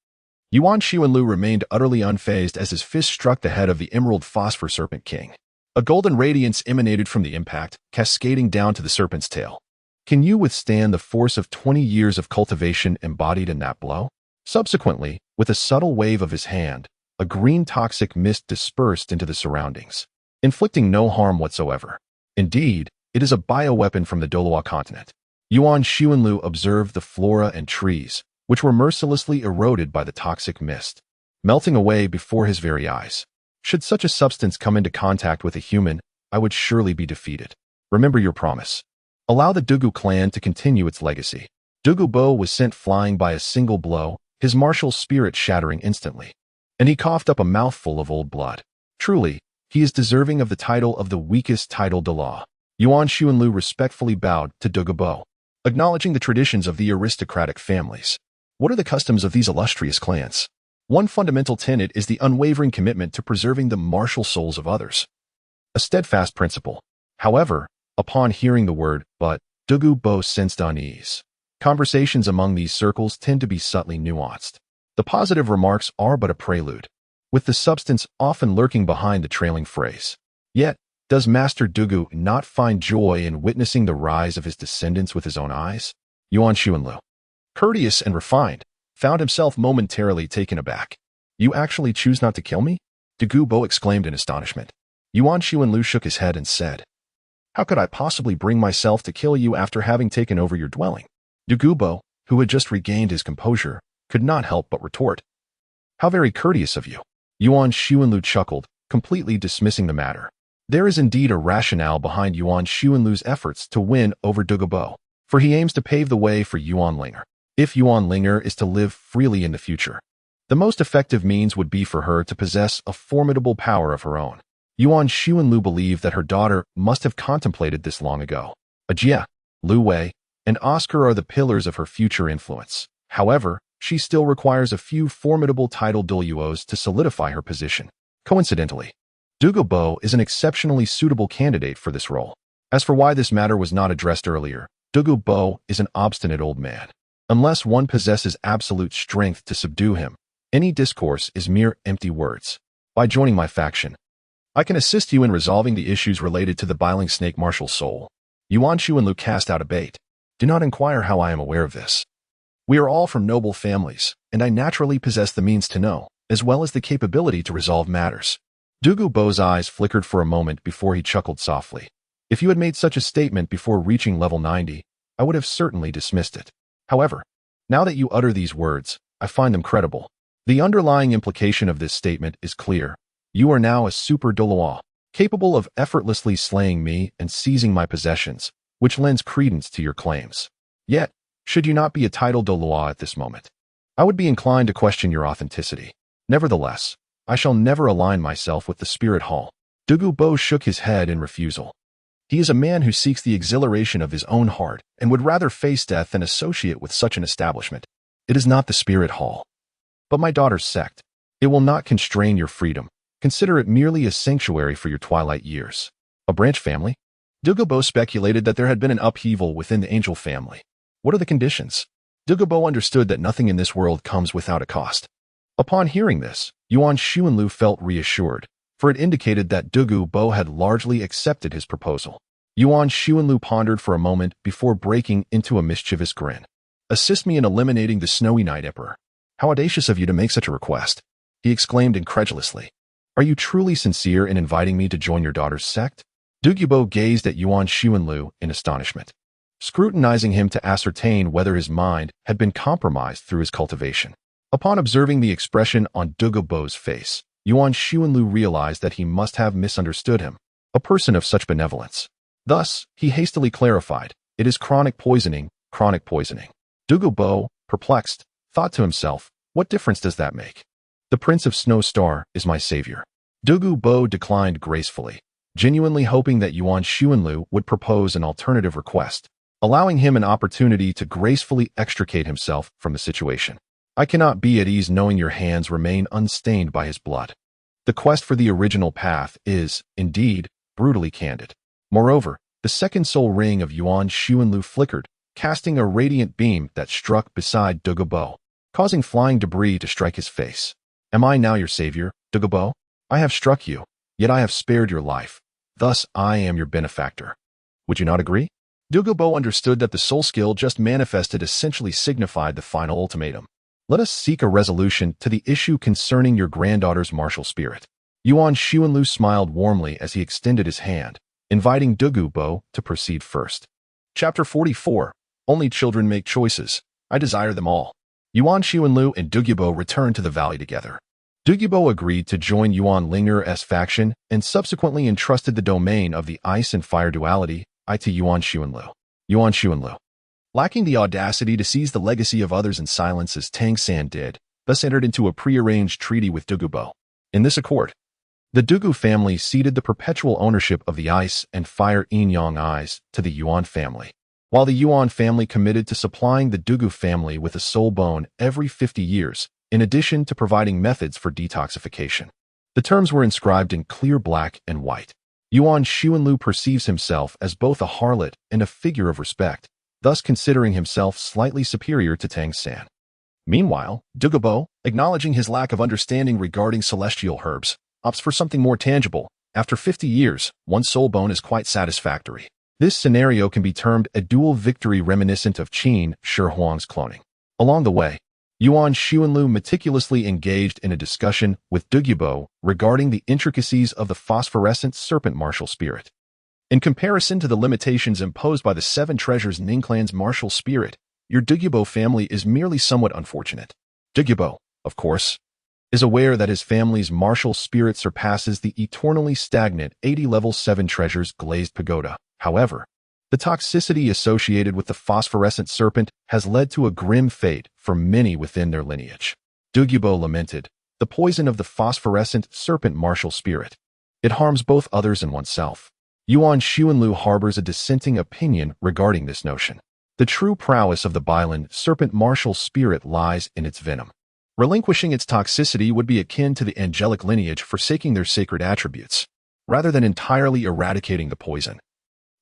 Yuan Xuanlu remained utterly unfazed as his fist struck the head of the Emerald Phosphor Serpent King. A golden radiance emanated from the impact, cascading down to the serpent's tail. Can you withstand the force of 20 years of cultivation embodied in that blow? Subsequently, with a subtle wave of his hand, a green toxic mist dispersed into the surroundings, inflicting no harm whatsoever. Indeed, it is a bioweapon from the Douluo continent. Yuan Xuanlu observed the flora and trees, which were mercilessly eroded by the toxic mist, melting away before his very eyes. Should such a substance come into contact with a human, I would surely be defeated. Remember your promise. Allow the Douluo clan to continue its legacy. Douluo Bo was sent flying by a single blow, his martial spirit shattering instantly, and he coughed up a mouthful of old blood. Truly, he is deserving of the title of the weakest title Douluo. Yuan Xuanlu respectfully bowed to Douluo Bo, acknowledging the traditions of the aristocratic families. What are the customs of these illustrious clans? One fundamental tenet is the unwavering commitment to preserving the martial souls of others. A steadfast principle. However, upon hearing the word but, Douluo Bo sensed unease. Conversations among these circles tend to be subtly nuanced. The positive remarks are but a prelude, with the substance often lurking behind the trailing phrase. Yet, does Master Douluo not find joy in witnessing the rise of his descendants with his own eyes? Yuan Xuanlu, courteous and refined, found himself momentarily taken aback. You actually choose not to kill me? Douluo Bo exclaimed in astonishment. Yuan Xuanlu shook his head and said, how could I possibly bring myself to kill you after having taken over your dwelling? Douluo Bo, who had just regained his composure, could not help but retort. How very courteous of you. Yuan Xuanlu chuckled, completely dismissing the matter. There is indeed a rationale behind Yuan Xuanlu's efforts to win over Douluo Bo, for he aims to pave the way for Yuan Ling'er. If Yuan Ling'er is to live freely in the future, the most effective means would be for her to possess a formidable power of her own. Yuan Xuanlu believed that her daughter must have contemplated this long ago. Ajia, Lu Wei, and Oscar are the pillars of her future influence. However, she still requires a few formidable title Douluos to solidify her position. Coincidentally, Douluo Bo is an exceptionally suitable candidate for this role. As for why this matter was not addressed earlier, Douluo Bo is an obstinate old man. Unless one possesses absolute strength to subdue him, any discourse is mere empty words. By joining my faction, I can assist you in resolving the issues related to the Biling Snake Martial Soul. Yuan Xuanlu cast out a bait. Do not inquire how I am aware of this. We are all from noble families, and I naturally possess the means to know, as well as the capability to resolve matters. Douluo Bo's eyes flickered for a moment before he chuckled softly. If you had made such a statement before reaching level 90, I would have certainly dismissed it. However, now that you utter these words, I find them credible. The underlying implication of this statement is clear. You are now a super Douluo, capable of effortlessly slaying me and seizing my possessions, which lends credence to your claims. Yet, should you not be a title Douluo at this moment, I would be inclined to question your authenticity. Nevertheless, I shall never align myself with the Spirit Hall. Douluo Bo shook his head in refusal. He is a man who seeks the exhilaration of his own heart and would rather face death than associate with such an establishment. It is not the Spirit Hall, but my daughter's sect. It will not constrain your freedom. Consider it merely a sanctuary for your twilight years. A branch family? Douluo Bo speculated that there had been an upheaval within the angel family. What are the conditions? Douluo Bo understood that nothing in this world comes without a cost. Upon hearing this, Yuan Xuanlu felt reassured, for it indicated that Douluo Bo had largely accepted his proposal. Yuan Xuanlu pondered for a moment before breaking into a mischievous grin. Assist me in eliminating the Snowy Night Emperor. How audacious of you to make such a request, he exclaimed incredulously. Are you truly sincere in inviting me to join your daughter's sect? Douluo Bo gazed at Yuan Xuanlu in astonishment, scrutinizing him to ascertain whether his mind had been compromised through his cultivation. Upon observing the expression on Douluo Bo's face, Yuan Xuanlu realized that he must have misunderstood him, a person of such benevolence. Thus, he hastily clarified, it is chronic poisoning, chronic poisoning. Douluo Bo, perplexed, thought to himself, what difference does that make? The Prince of Snow Star is my savior. Douluo Bo declined gracefully. genuinely hoping that Yuan Xuanlu would propose an alternative request, allowing him an opportunity to gracefully extricate himself from the situation. I cannot be at ease knowing your hands remain unstained by his blood. The quest for the original path is, indeed, brutally candid. Moreover, the second soul ring of Yuan Xuanlu flickered, casting a radiant beam that struck beside Douluo, causing flying debris to strike his face. Am I now your savior, Douluo? I have struck you, yet I have spared your life. Thus, I am your benefactor. Would you not agree? Douluo understood that the soul skill just manifested essentially signified the final ultimatum. Let us seek a resolution to the issue concerning your granddaughter's martial spirit. Yuan Xuanlu smiled warmly as he extended his hand, inviting Douluo to proceed first. Chapter 44. Only children make choices. I desire them all. Yuan Xuanlu and Douluo returned to the valley together. Douluo agreed to join Yuan Ling'er's faction and subsequently entrusted the domain of the ice and fire duality to Yuan Xuanlu. Yuan Xuanlu, lacking the audacity to seize the legacy of others in silence as Tang San did, thus entered into a prearranged treaty with Douluo. In this accord, the Douluo family ceded the perpetual ownership of the ice and fire yin-yang eyes to the Yuan family, while the Yuan family committed to supplying the Douluo family with a soul bone every 50 years, in addition to providing methods for detoxification. The terms were inscribed in clear black and white. Yuan Xuanlu perceives himself as both a harlot and a figure of respect, thus considering himself slightly superior to Tang San. Meanwhile, Douluo, acknowledging his lack of understanding regarding celestial herbs, opts for something more tangible. After 50 years, one soul bone is quite satisfactory. This scenario can be termed a dual victory reminiscent of Qin Shi Huang's cloning. Along the way, Yuan Xuanlu meticulously engaged in a discussion with Douluo regarding the intricacies of the phosphorescent serpent martial spirit. In comparison to the limitations imposed by the seven treasures Ning clan's martial spirit, your Douluo family is merely somewhat unfortunate. Douluo, of course, is aware that his family's martial spirit surpasses the eternally stagnant 80 level 7 treasures glazed pagoda. However, the toxicity associated with the phosphorescent serpent has led to a grim fate for many within their lineage. Douluo lamented, the poison of the phosphorescent serpent martial spirit. It harms both others and oneself. Yuan Xuanlu harbors a dissenting opinion regarding this notion. The true prowess of the Bailan serpent martial spirit lies in its venom. Relinquishing its toxicity would be akin to the angelic lineage forsaking their sacred attributes. Rather than entirely eradicating the poison,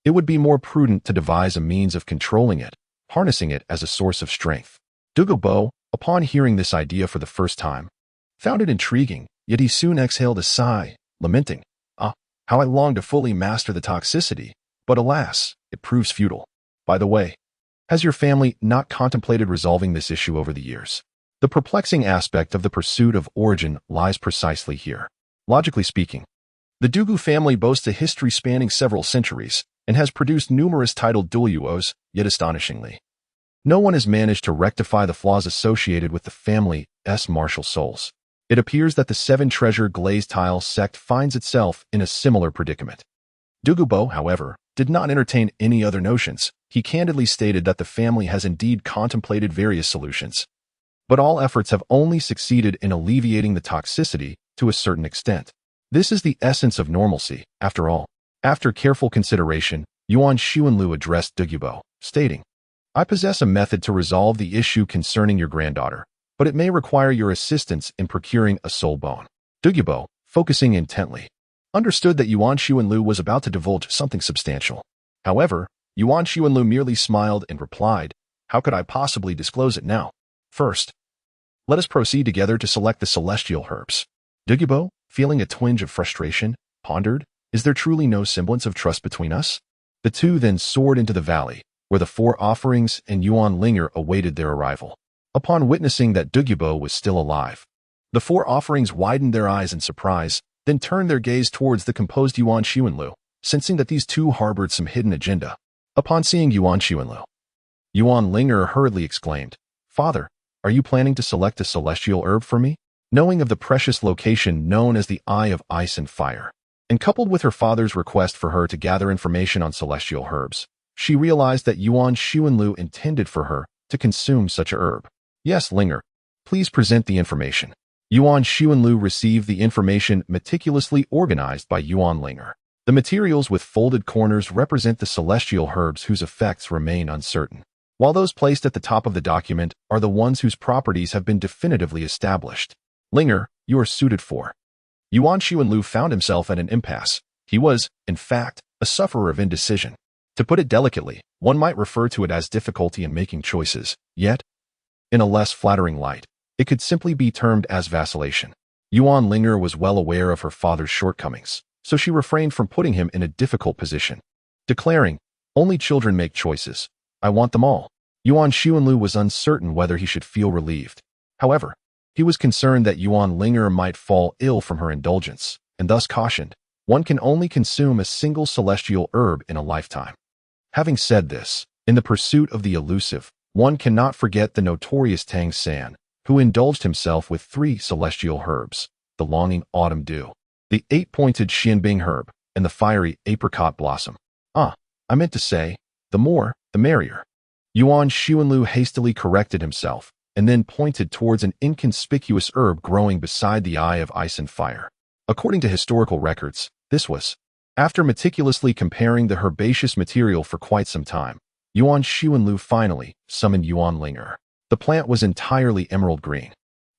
it would be more prudent to devise a means of controlling it, harnessing it as a source of strength. Douluo, upon hearing this idea for the first time, found it intriguing, yet he soon exhaled a sigh, lamenting, how I long to fully master the toxicity, but alas, it proves futile. By the way, has your family not contemplated resolving this issue over the years? The perplexing aspect of the pursuit of origin lies precisely here. Logically speaking, the Douluo family boasts a history spanning several centuries and has produced numerous titled Douluos, yet astonishingly, no one has managed to rectify the flaws associated with the family's martial souls. It appears that the seven treasure glazed tile sect finds itself in a similar predicament. Douluo, however, did not entertain any other notions. He candidly stated that the family has indeed contemplated various solutions, but all efforts have only succeeded in alleviating the toxicity to a certain extent. This is the essence of normalcy, after all. After careful consideration, Yuan Xuanlu addressed Douluo, stating, I possess a method to resolve the issue concerning your granddaughter, but it may require your assistance in procuring a soul bone. Douluo, focusing intently, understood that Yuan Xuanlu was about to divulge something substantial. However, Yuan Xuanlu merely smiled and replied, how could I possibly disclose it now? First, let us proceed together to select the celestial herbs. Douluo, feeling a twinge of frustration, pondered, is there truly no semblance of trust between us? The two then soared into the valley, where the 4 offerings and Yuan Ling'er awaited their arrival. Upon witnessing that Douluo was still alive, the 4 offerings widened their eyes in surprise, then turned their gaze towards the composed Yuan Xuanlu, sensing that these two harbored some hidden agenda. Upon seeing Yuan Xuanlu, Yuan Ling'er hurriedly exclaimed, Father, are you planning to select a celestial herb for me? Knowing of the precious location known as the Eye of Ice and Fire, and coupled with her father's request for her to gather information on celestial herbs, she realized that Yuan Xuanlu intended for her to consume such a herb. Yes, Ling'er, please present the information. Yuan Xuanlu received the information meticulously organized by Yuan Ling'er. The materials with folded corners represent the celestial herbs whose effects remain uncertain, while those placed at the top of the document are the ones whose properties have been definitively established. Ling'er, you are suited for. Yuan Xuanlu found himself at an impasse. He was, in fact, a sufferer of indecision. To put it delicately, one might refer to it as difficulty in making choices, yet, in a less flattering light, it could simply be termed as vacillation. Yuan Ling'er was well aware of her father's shortcomings, so she refrained from putting him in a difficult position, declaring, "Only children make choices. I want them all." Yuan Xuanlu was uncertain whether he should feel relieved. However, he was concerned that Yuan Ling'er might fall ill from her indulgence, and thus cautioned, "One can only consume a single celestial herb in a lifetime." Having said this, in the pursuit of the elusive, one cannot forget the notorious Tang San, who indulged himself with 3 celestial herbs: the longing autumn dew, the 8-pointed xianbing herb, and the fiery apricot blossom. I meant to say, the more, the merrier. Yuan Xuanlu hastily corrected himself, and then pointed towards an inconspicuous herb growing beside the eye of ice and fire. According to historical records, this was. After meticulously comparing the herbaceous material for quite some time, Yuan Xuanlu finally summoned Yuan Ling'er. The plant was entirely emerald green,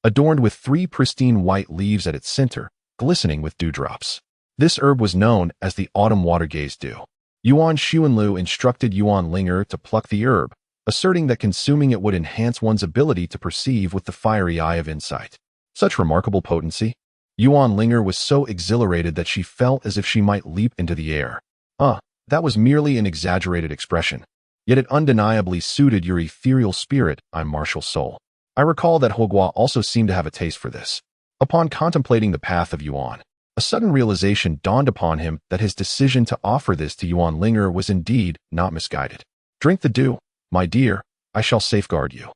adorned with 3 pristine white leaves at its center, glistening with dewdrops. This herb was known as the autumn water-gaze dew. Yuan Xuanlu instructed Yuan Ling'er to pluck the herb, asserting that consuming it would enhance one's ability to perceive with the fiery eye of insight. Such remarkable potency! Yuan Ling'er was so exhilarated that she felt as if she might leap into the air. That was merely an exaggerated expression. Yet it undeniably suited your ethereal spirit, martial soul. I recall that Hogua also seemed to have a taste for this. Upon contemplating the path of Yuan, a sudden realization dawned upon him that his decision to offer this to Yuan Ling'er was indeed not misguided. "Drink the dew, my dear, I shall safeguard you."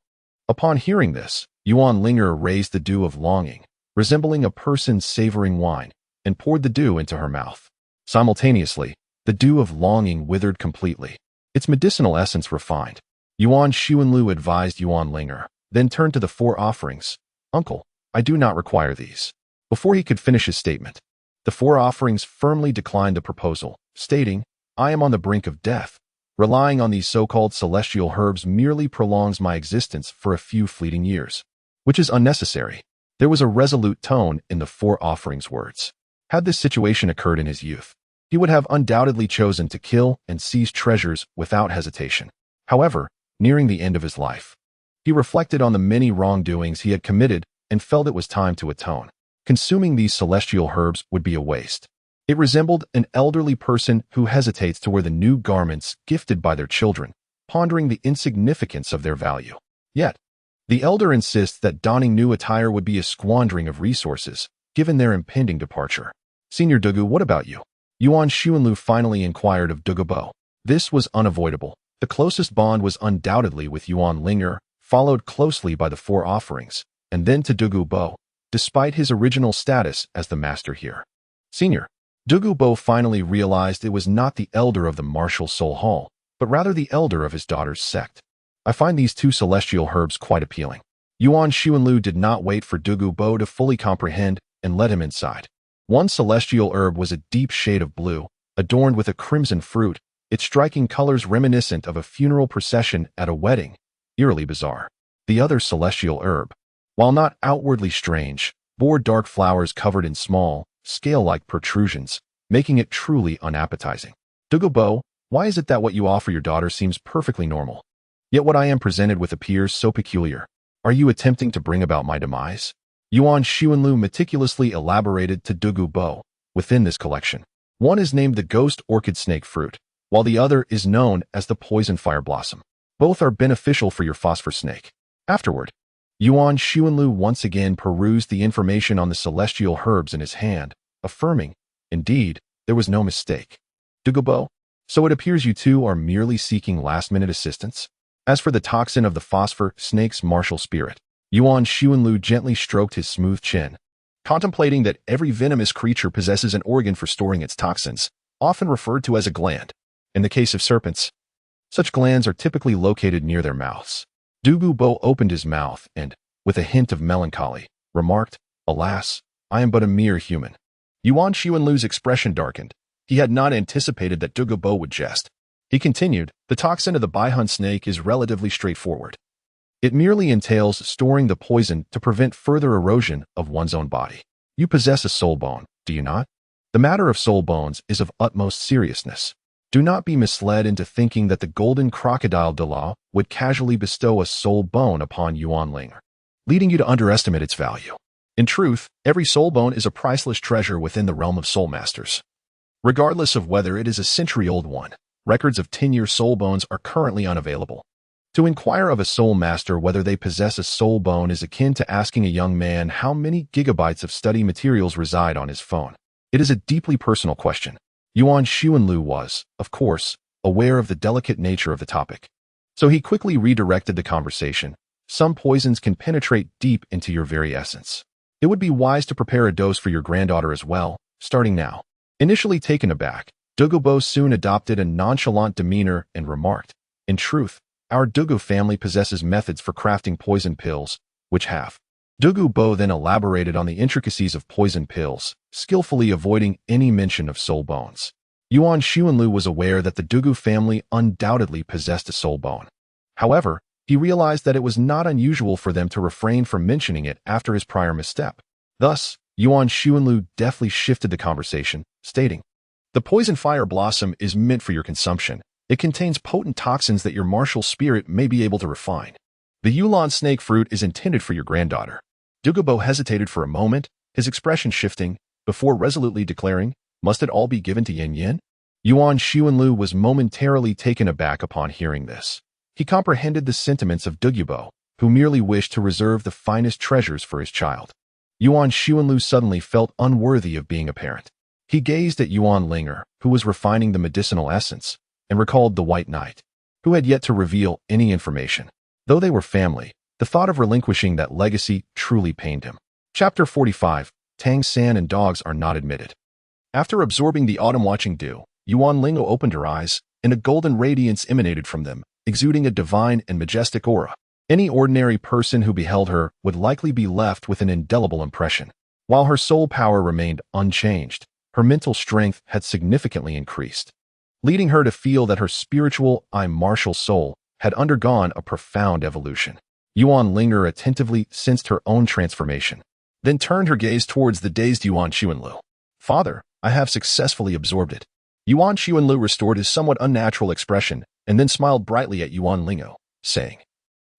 Upon hearing this, Yuan Ling'er raised the dew of longing, resembling a person savoring wine, and poured the dew into her mouth. Simultaneously, the dew of longing withered completely, its medicinal essence refined. Yuan Xuanlu advised Yuan Ling'er, then turned to the 4 offerings. "Uncle, I do not require these." Before he could finish his statement, the 4 offerings firmly declined the proposal, stating, "I am on the brink of death. Relying on these so-called celestial herbs merely prolongs my existence for a few fleeting years, which is unnecessary." There was a resolute tone in the 4 offerings' words. Had this situation occurred in his youth, he would have undoubtedly chosen to kill and seize treasures without hesitation. However, nearing the end of his life, he reflected on the many wrongdoings he had committed and felt it was time to atone. Consuming these celestial herbs would be a waste. It resembled an elderly person who hesitates to wear the new garments gifted by their children, pondering the insignificance of their value. Yet, the elder insists that donning new attire would be a squandering of resources, given their impending departure. "Senior Douluo, what about you?" Yuan Xuanlu finally inquired of Douluo. This was unavoidable. The closest bond was undoubtedly with Yuan Ling'er, followed closely by the 4 offerings, and then to Douluo, despite his original status as the master here. "Senior." Douluo finally realized it was not the elder of the martial soul hall, but rather the elder of his daughter's sect. "I find these 2 celestial herbs quite appealing." Yuan Xuanlu did not wait for Douluo to fully comprehend and led him inside. One celestial herb was a deep shade of blue, adorned with a crimson fruit, its striking colors reminiscent of a funeral procession at a wedding, eerily bizarre. The other celestial herb, while not outwardly strange, bore dark flowers covered in small, scale-like protrusions, making it truly unappetizing. "Douluo, why is it that what you offer your daughter seems perfectly normal, yet what I am presented with appears so peculiar? Are you attempting to bring about my demise?" Yuan Xuanlu meticulously elaborated to Douluo. "Within this collection, one is named the ghost orchid snake fruit, while the other is known as the poison fire blossom. Both are beneficial for your phosphor snake." Afterward, Yuan Xuanlu once again perused the information on the celestial herbs in his hand, affirming, "Indeed, there was no mistake." "Douluo, so it appears you 2 are merely seeking last-minute assistance?" As for the toxin of the phosphor snake's martial spirit, Yuan Xuanlu gently stroked his smooth chin, contemplating that every venomous creature possesses an organ for storing its toxins, often referred to as a gland. In the case of serpents, such glands are typically located near their mouths. Douluo opened his mouth and, with a hint of melancholy, remarked, "Alas, I am but a mere human." Yuan Xuanlu's expression darkened. He had not anticipated that Douluo would jest. He continued, "The toxin of the Baihun snake is relatively straightforward. It merely entails storing the poison to prevent further erosion of one's own body. You possess a soul bone, do you not? The matter of soul bones is of utmost seriousness. Do not be misled into thinking that the golden crocodile Douluo would casually bestow a soul bone upon Yuan Ling'er, leading you to underestimate its value. In truth, every soul bone is a priceless treasure within the realm of soul masters. Regardless of whether it is a century-old one, records of 10-year soul bones are currently unavailable. To inquire of a soul master whether they possess a soul bone is akin to asking a young man how many gigabytes of study materials reside on his phone. It is a deeply personal question. Yuan Xuanlu was, of course, aware of the delicate nature of the topic. So he quickly redirected the conversation. Some poisons can penetrate deep into your very essence. It would be wise to prepare a dose for your granddaughter as well, starting now. Initially taken aback, Douluo soon adopted a nonchalant demeanor and remarked, "In truth, our Douluo family possesses methods for crafting poison pills, which have." Douluo then elaborated on the intricacies of poison pills, skillfully avoiding any mention of soul bones. Yuan Xuanlu was aware that the Douluo family undoubtedly possessed a soul bone. However, he realized that it was not unusual for them to refrain from mentioning it after his prior misstep. Thus, Yuan Xuanlu deftly shifted the conversation, stating, "The poison fire blossom is meant for your consumption. It contains potent toxins that your martial spirit may be able to refine. The Yuan snake fruit is intended for your granddaughter." Douluo hesitated for a moment, his expression shifting, before resolutely declaring, "Must it all be given to Yin Yin?" Yuan Xuanlu was momentarily taken aback upon hearing this. He comprehended the sentiments of Douluo, who merely wished to reserve the finest treasures for his child. Yuan Xuanlu suddenly felt unworthy of being a parent. He gazed at Yuan Ling'er, who was refining the medicinal essence, and recalled the White Knight, who had yet to reveal any information. Though they were family, the thought of relinquishing that legacy truly pained him. Chapter 45, Tang San and Dogs Are Not Admitted. After absorbing the autumn-watching dew, Yuan Ling'er opened her eyes, and a golden radiance emanated from them, exuding a divine and majestic aura. Any ordinary person who beheld her would likely be left with an indelible impression. While her soul power remained unchanged, her mental strength had significantly increased, leading her to feel that her spiritual, martial soul had undergone a profound evolution. Yuan Ling'er attentively sensed her own transformation, then turned her gaze towards the dazed Yuan Xuanlu. "Father, I have successfully absorbed it." Yuan Xuanlu restored his somewhat unnatural expression and then smiled brightly at Yuan Ling'er, saying,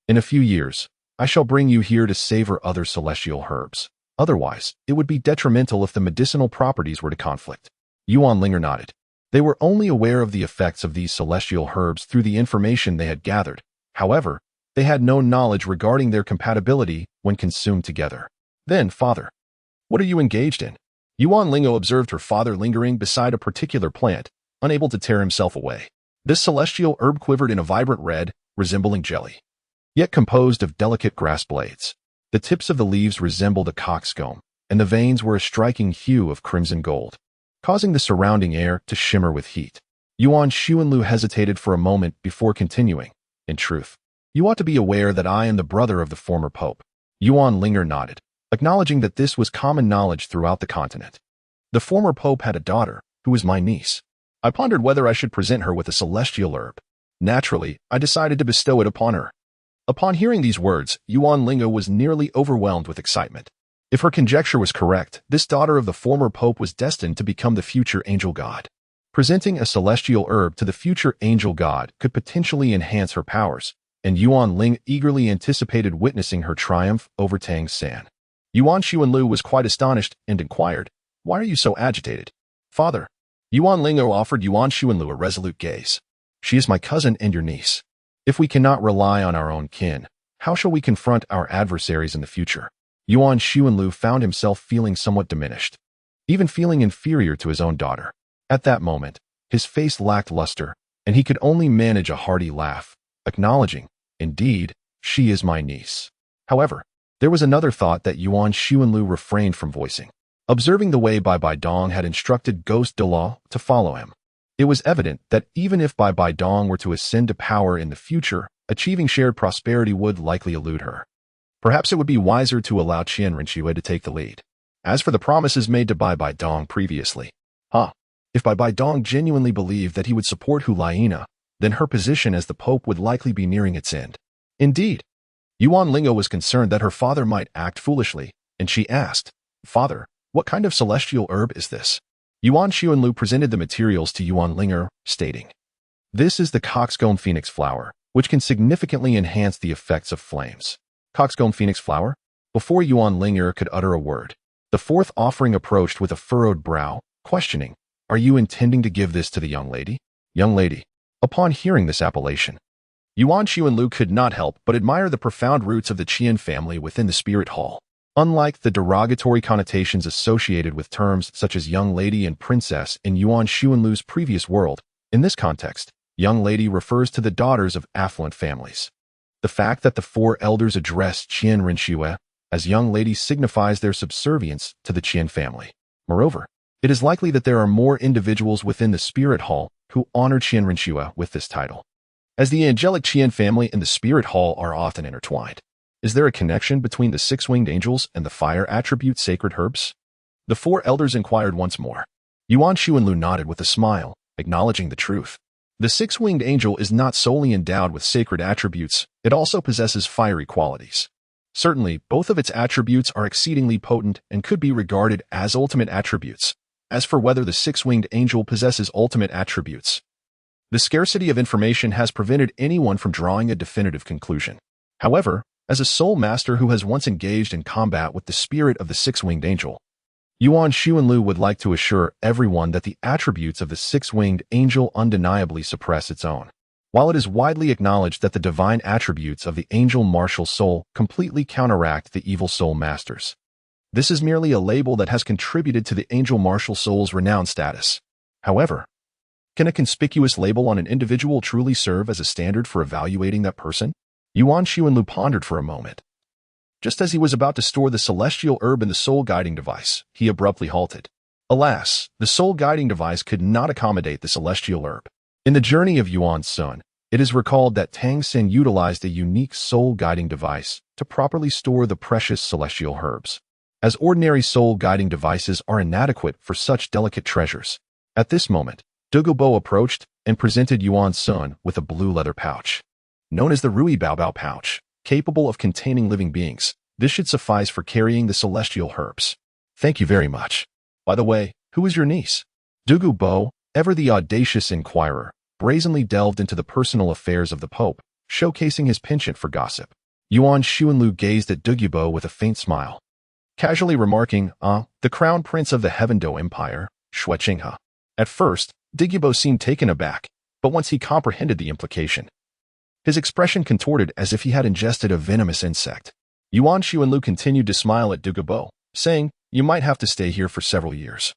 "In a few years, I shall bring you here to savor other celestial herbs. Otherwise, it would be detrimental if the medicinal properties were to conflict." Yuan Ling'er nodded. They were only aware of the effects of these celestial herbs through the information they had gathered. However, they had no knowledge regarding their compatibility when consumed together. "Then, father, what are you engaged in?" Yuan Ling'er observed her father lingering beside a particular plant, unable to tear himself away. This celestial herb quivered in a vibrant red, resembling jelly, yet composed of delicate grass blades. The tips of the leaves resembled a cockscomb, and the veins were a striking hue of crimson gold, causing the surrounding air to shimmer with heat. Yuan Xuanlu hesitated for a moment before continuing, "In truth, you ought to be aware that I am the brother of the former pope." Yuan Ling'er nodded, acknowledging that this was common knowledge throughout the continent. "The former pope had a daughter, who was my niece. I pondered whether I should present her with a celestial herb. Naturally, I decided to bestow it upon her." Upon hearing these words, Yuan Ling'er was nearly overwhelmed with excitement. If her conjecture was correct, this daughter of the former pope was destined to become the future angel god. Presenting a celestial herb to the future angel god could potentially enhance her powers, and Yuan Ling'er eagerly anticipated witnessing her triumph over Tang San. Yuan Xuanlu was quite astonished and inquired, "Why are you so agitated?" "Father." Yuan Ling'er offered Yuan Xuanlu a resolute gaze. "She is my cousin and your niece. If we cannot rely on our own kin, how shall we confront our adversaries in the future?" Yuan Xuanlu found himself feeling somewhat diminished, even feeling inferior to his own daughter. At that moment, his face lacked luster, and he could only manage a hearty laugh, acknowledging, "Indeed, she is my niece." However, there was another thought that Yuan Xuanlu refrained from voicing. Observing the way Bai Dong had instructed Ghost Douluo to follow him, it was evident that even if Bai Dong were to ascend to power in the future, achieving shared prosperity would likely elude her. Perhaps it would be wiser to allow Qian Renxue to take the lead. As for the promises made to Bai Dong previously, If Bai Dong genuinely believed that he would support Hu Ling'er, then her position as the Pope would likely be nearing its end. Indeed, Yuan Ling'er was concerned that her father might act foolishly, and she asked, "Father, what kind of celestial herb is this?" Yuan Xuanlu presented the materials to Yuan Ling'er, stating, "This is the coxcomb phoenix flower, which can significantly enhance the effects of flames." Coxcomb phoenix flower? Before Yuan Ling'er could utter a word, the fourth offering approached with a furrowed brow, questioning, "Are you intending to give this to the young lady?" Young lady. Upon hearing this appellation, Yuan Xuanlu could not help but admire the profound roots of the Qian family within the spirit hall. Unlike the derogatory connotations associated with terms such as young lady and princess in Yuan Xuanlu's previous world, in this context, young lady refers to the daughters of affluent families. The fact that the four elders address Qian Rinxue as young lady signifies their subservience to the Qian family. Moreover, it is likely that there are more individuals within the spirit hall who honor Qian Rinxue with this title, as the angelic Qian family and the spirit hall are often intertwined. Is there a connection between the six-winged angels and the fire attribute sacred herbs? The four elders inquired once more. Yuan Xuanlu nodded with a smile, acknowledging the truth. The six-winged angel is not solely endowed with sacred attributes, it also possesses fiery qualities. Certainly, both of its attributes are exceedingly potent and could be regarded as ultimate attributes. As for whether the six-winged angel possesses ultimate attributes, the scarcity of information has prevented anyone from drawing a definitive conclusion. However, as a soul master who has once engaged in combat with the spirit of the six-winged angel, Yuan Xuanlu would like to assure everyone that the attributes of the six-winged angel undeniably suppress its own. While it is widely acknowledged that the divine attributes of the angel martial soul completely counteract the evil soul masters, this is merely a label that has contributed to the angel martial soul's renowned status. However, can a conspicuous label on an individual truly serve as a standard for evaluating that person? Yuan Xuanlu pondered for a moment. Just as he was about to store the celestial herb in the soul guiding device, he abruptly halted. Alas, the soul guiding device could not accommodate the celestial herb. In the journey of Yuan Sun, it is recalled that Tang San utilized a unique soul guiding device to properly store the precious celestial herbs, as ordinary soul guiding devices are inadequate for such delicate treasures. At this moment, Douluo approached and presented Yuan Sun with a blue leather pouch, known as the Rui Baobao pouch, capable of containing living beings. This should suffice for carrying the celestial herbs. Thank you very much. By the way, who is your niece? Douluo, ever the audacious inquirer, brazenly delved into the personal affairs of the Pope, showcasing his penchant for gossip. Yuan Xuanlu gazed at Douluo with a faint smile, casually remarking, the crown prince of the Heavendo Empire, Shui Qinghe. At first, Douluo seemed taken aback, but once he comprehended the implication, his expression contorted as if he had ingested a venomous insect. Yuan Xuanlu continued to smile at Douluo, saying, "You might have to stay here for several years."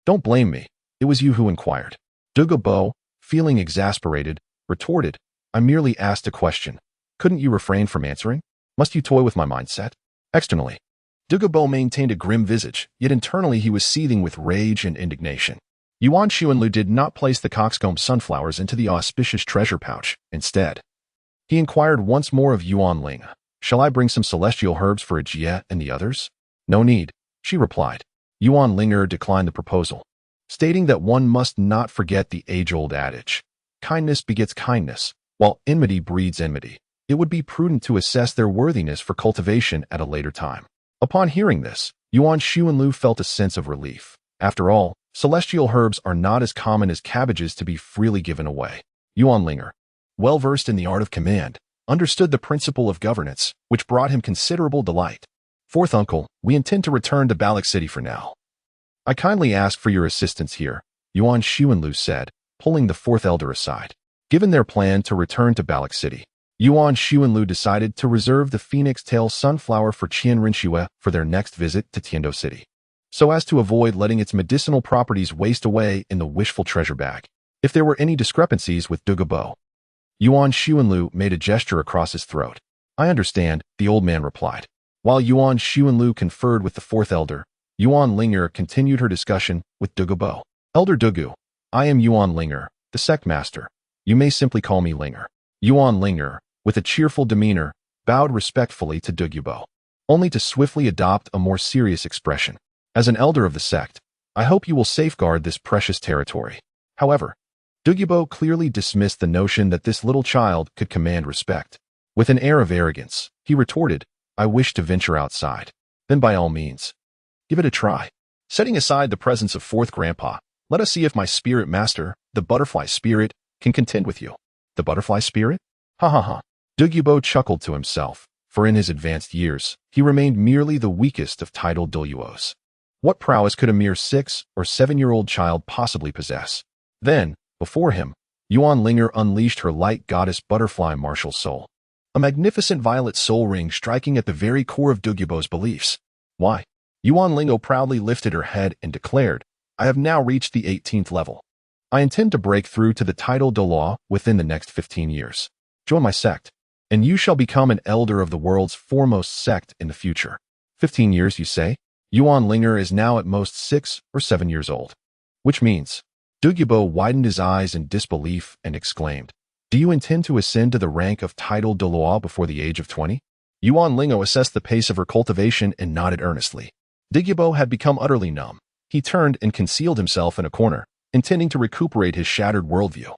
"Don't blame me. It was you who inquired." Douluo, feeling exasperated, retorted, "I merely asked a question. Couldn't you refrain from answering? Must you toy with my mindset?" Externally, Douluo maintained a grim visage, yet internally he was seething with rage and indignation. Yuan Xuanlu did not place the coxcomb sunflowers into the auspicious treasure pouch. Instead, he inquired once more of Yuan Ling'er, "Shall I bring some celestial herbs for Jie and the others?" "No need," she replied. Yuan Ling'er declined the proposal, stating that one must not forget the age-old adage, kindness begets kindness, while enmity breeds enmity. It would be prudent to assess their worthiness for cultivation at a later time. Upon hearing this, Yuan Xuanlu felt a sense of relief. After all, celestial herbs are not as common as cabbages to be freely given away. Yuan Ling'er, well-versed in the art of command, understood the principle of governance, which brought him considerable delight. "Fourth uncle, we intend to return to Balak City for now. I kindly ask for your assistance here," Yuan Xuanlu said, pulling the fourth elder aside. Given their plan to return to Balak City, Yuan Xuanlu decided to reserve the phoenix tail sunflower for Qian Rinxue for their next visit to Tiando City, so as to avoid letting its medicinal properties waste away in the wishful treasure bag. If there were any discrepancies with Douluo, Yuan Xuanlu made a gesture across his throat. "I understand," the old man replied. While Yuan Xuanlu conferred with the fourth elder, Yuan Ling'er continued her discussion with Douluo. "Elder Douluo, I am Yuan Ling'er, the sect master. You may simply call me Ling'er." Yuan Ling'er, with a cheerful demeanor, bowed respectfully to Douluo, only to swiftly adopt a more serious expression. "As an elder of the sect, I hope you will safeguard this precious territory. However, Douluo clearly dismissed the notion that this little child could command respect. With an air of arrogance, he retorted, I wish to venture outside. Then by all means, give it a try. Setting aside the presence of fourth grandpa, let us see if my spirit master, the butterfly spirit, can contend with you. The butterfly spirit? Ha ha ha. Douluo chuckled to himself, for in his advanced years, he remained merely the weakest of titled Douluos. What prowess could a mere 6 or 7-year-old child possibly possess? Then, before him, Yuan Ling'er unleashed her light goddess butterfly martial soul. A magnificent violet soul ring striking at the very core of Douluo's beliefs. Why? Yuan Ling'er proudly lifted her head and declared, I have now reached the 18th level. I intend to break through to the title Douluo within the next 15 years. Join my sect, and you shall become an elder of the world's foremost sect in the future. 15 years, you say? Yuan Ling'er is now at most 6 or 7 years old. Which means, Douluo widened his eyes in disbelief and exclaimed, do you intend to ascend to the rank of title Douluo before the age of 20? Yuan Ling'er assessed the pace of her cultivation and nodded earnestly. Douluo had become utterly numb. He turned and concealed himself in a corner, intending to recuperate his shattered worldview.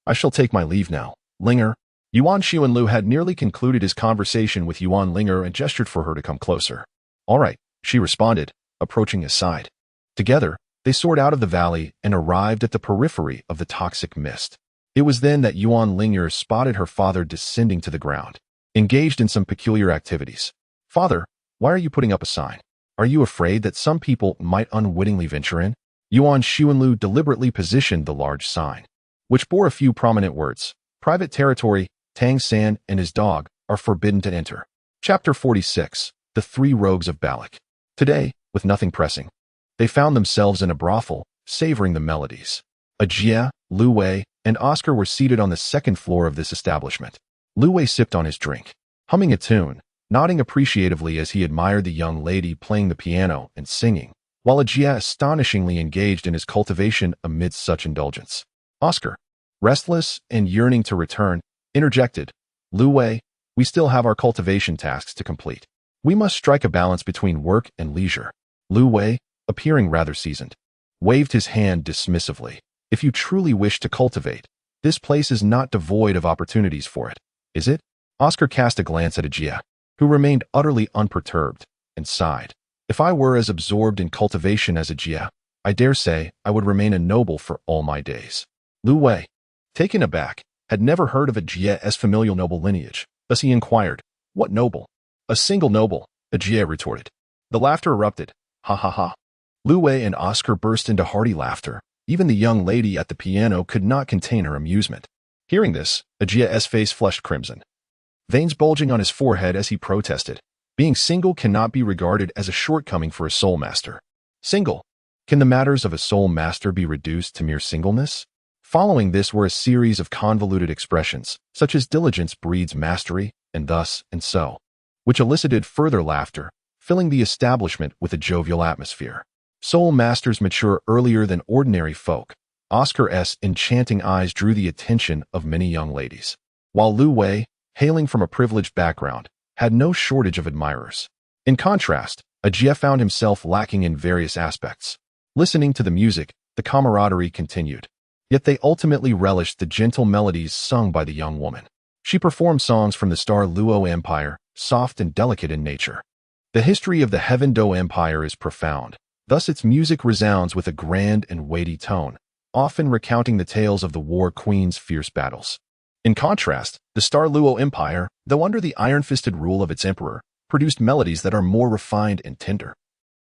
I shall take my leave now, Ling'er. Yuan Xuanlu had nearly concluded his conversation with Yuan Ling'er and gestured for her to come closer. All right, she responded, approaching his side. Together, they soared out of the valley and arrived at the periphery of the toxic mist. It was then that Yuan Ling'er spotted her father descending to the ground, engaged in some peculiar activities. Father, why are you putting up a sign? Are you afraid that some people might unwittingly venture in? Yuan Xuanlu deliberately positioned the large sign, which bore a few prominent words. Private territory, Tang San and his dog are forbidden to enter. Chapter 46, The Three Rogues of Balak. Today, with nothing pressing, they found themselves in a brothel, savoring the melodies. Jie, Lu Wei, and Oscar were seated on the second floor of this establishment. Lu Wei sipped on his drink, humming a tune, nodding appreciatively as he admired the young lady playing the piano and singing, while Jie astonishingly engaged in his cultivation amidst such indulgence. Oscar, restless and yearning to return, interjected, Lu Wei, we still have our cultivation tasks to complete. We must strike a balance between work and leisure. Lu Wei, appearing rather seasoned, waved his hand dismissively. If you truly wish to cultivate, this place is not devoid of opportunities for it, is it? Oscar cast a glance at Jie, who remained utterly unperturbed, and sighed. If I were as absorbed in cultivation as Jie, I dare say I would remain a noble for all my days. Lu Wei, taken aback, had never heard of Jie's familial noble lineage. Thus he inquired, what noble? A single noble, Jie retorted. The laughter erupted. Ha ha ha. Lu Wei and Oscar burst into hearty laughter. Even the young lady at the piano could not contain her amusement. Hearing this, Jie's face flushed crimson, veins bulging on his forehead as he protested. Being single cannot be regarded as a shortcoming for a soul master. Single? Can the matters of a soul master be reduced to mere singleness? Following this were a series of convoluted expressions, such as diligence breeds mastery, and thus, and so, which elicited further laughter, filling the establishment with a jovial atmosphere. Soul masters mature earlier than ordinary folk. Oscar's enchanting eyes drew the attention of many young ladies, while Lu Wei, hailing from a privileged background, had no shortage of admirers. In contrast, Jie found himself lacking in various aspects. Listening to the music, the camaraderie continued. Yet they ultimately relished the gentle melodies sung by the young woman. She performed songs from the Star Luo Empire, soft and delicate in nature. The history of the Heaven Do Empire is profound. Thus its music resounds with a grand and weighty tone, often recounting the tales of the War Queen's fierce battles. In contrast, the Star Luo Empire, though under the iron-fisted rule of its emperor, produced melodies that are more refined and tender,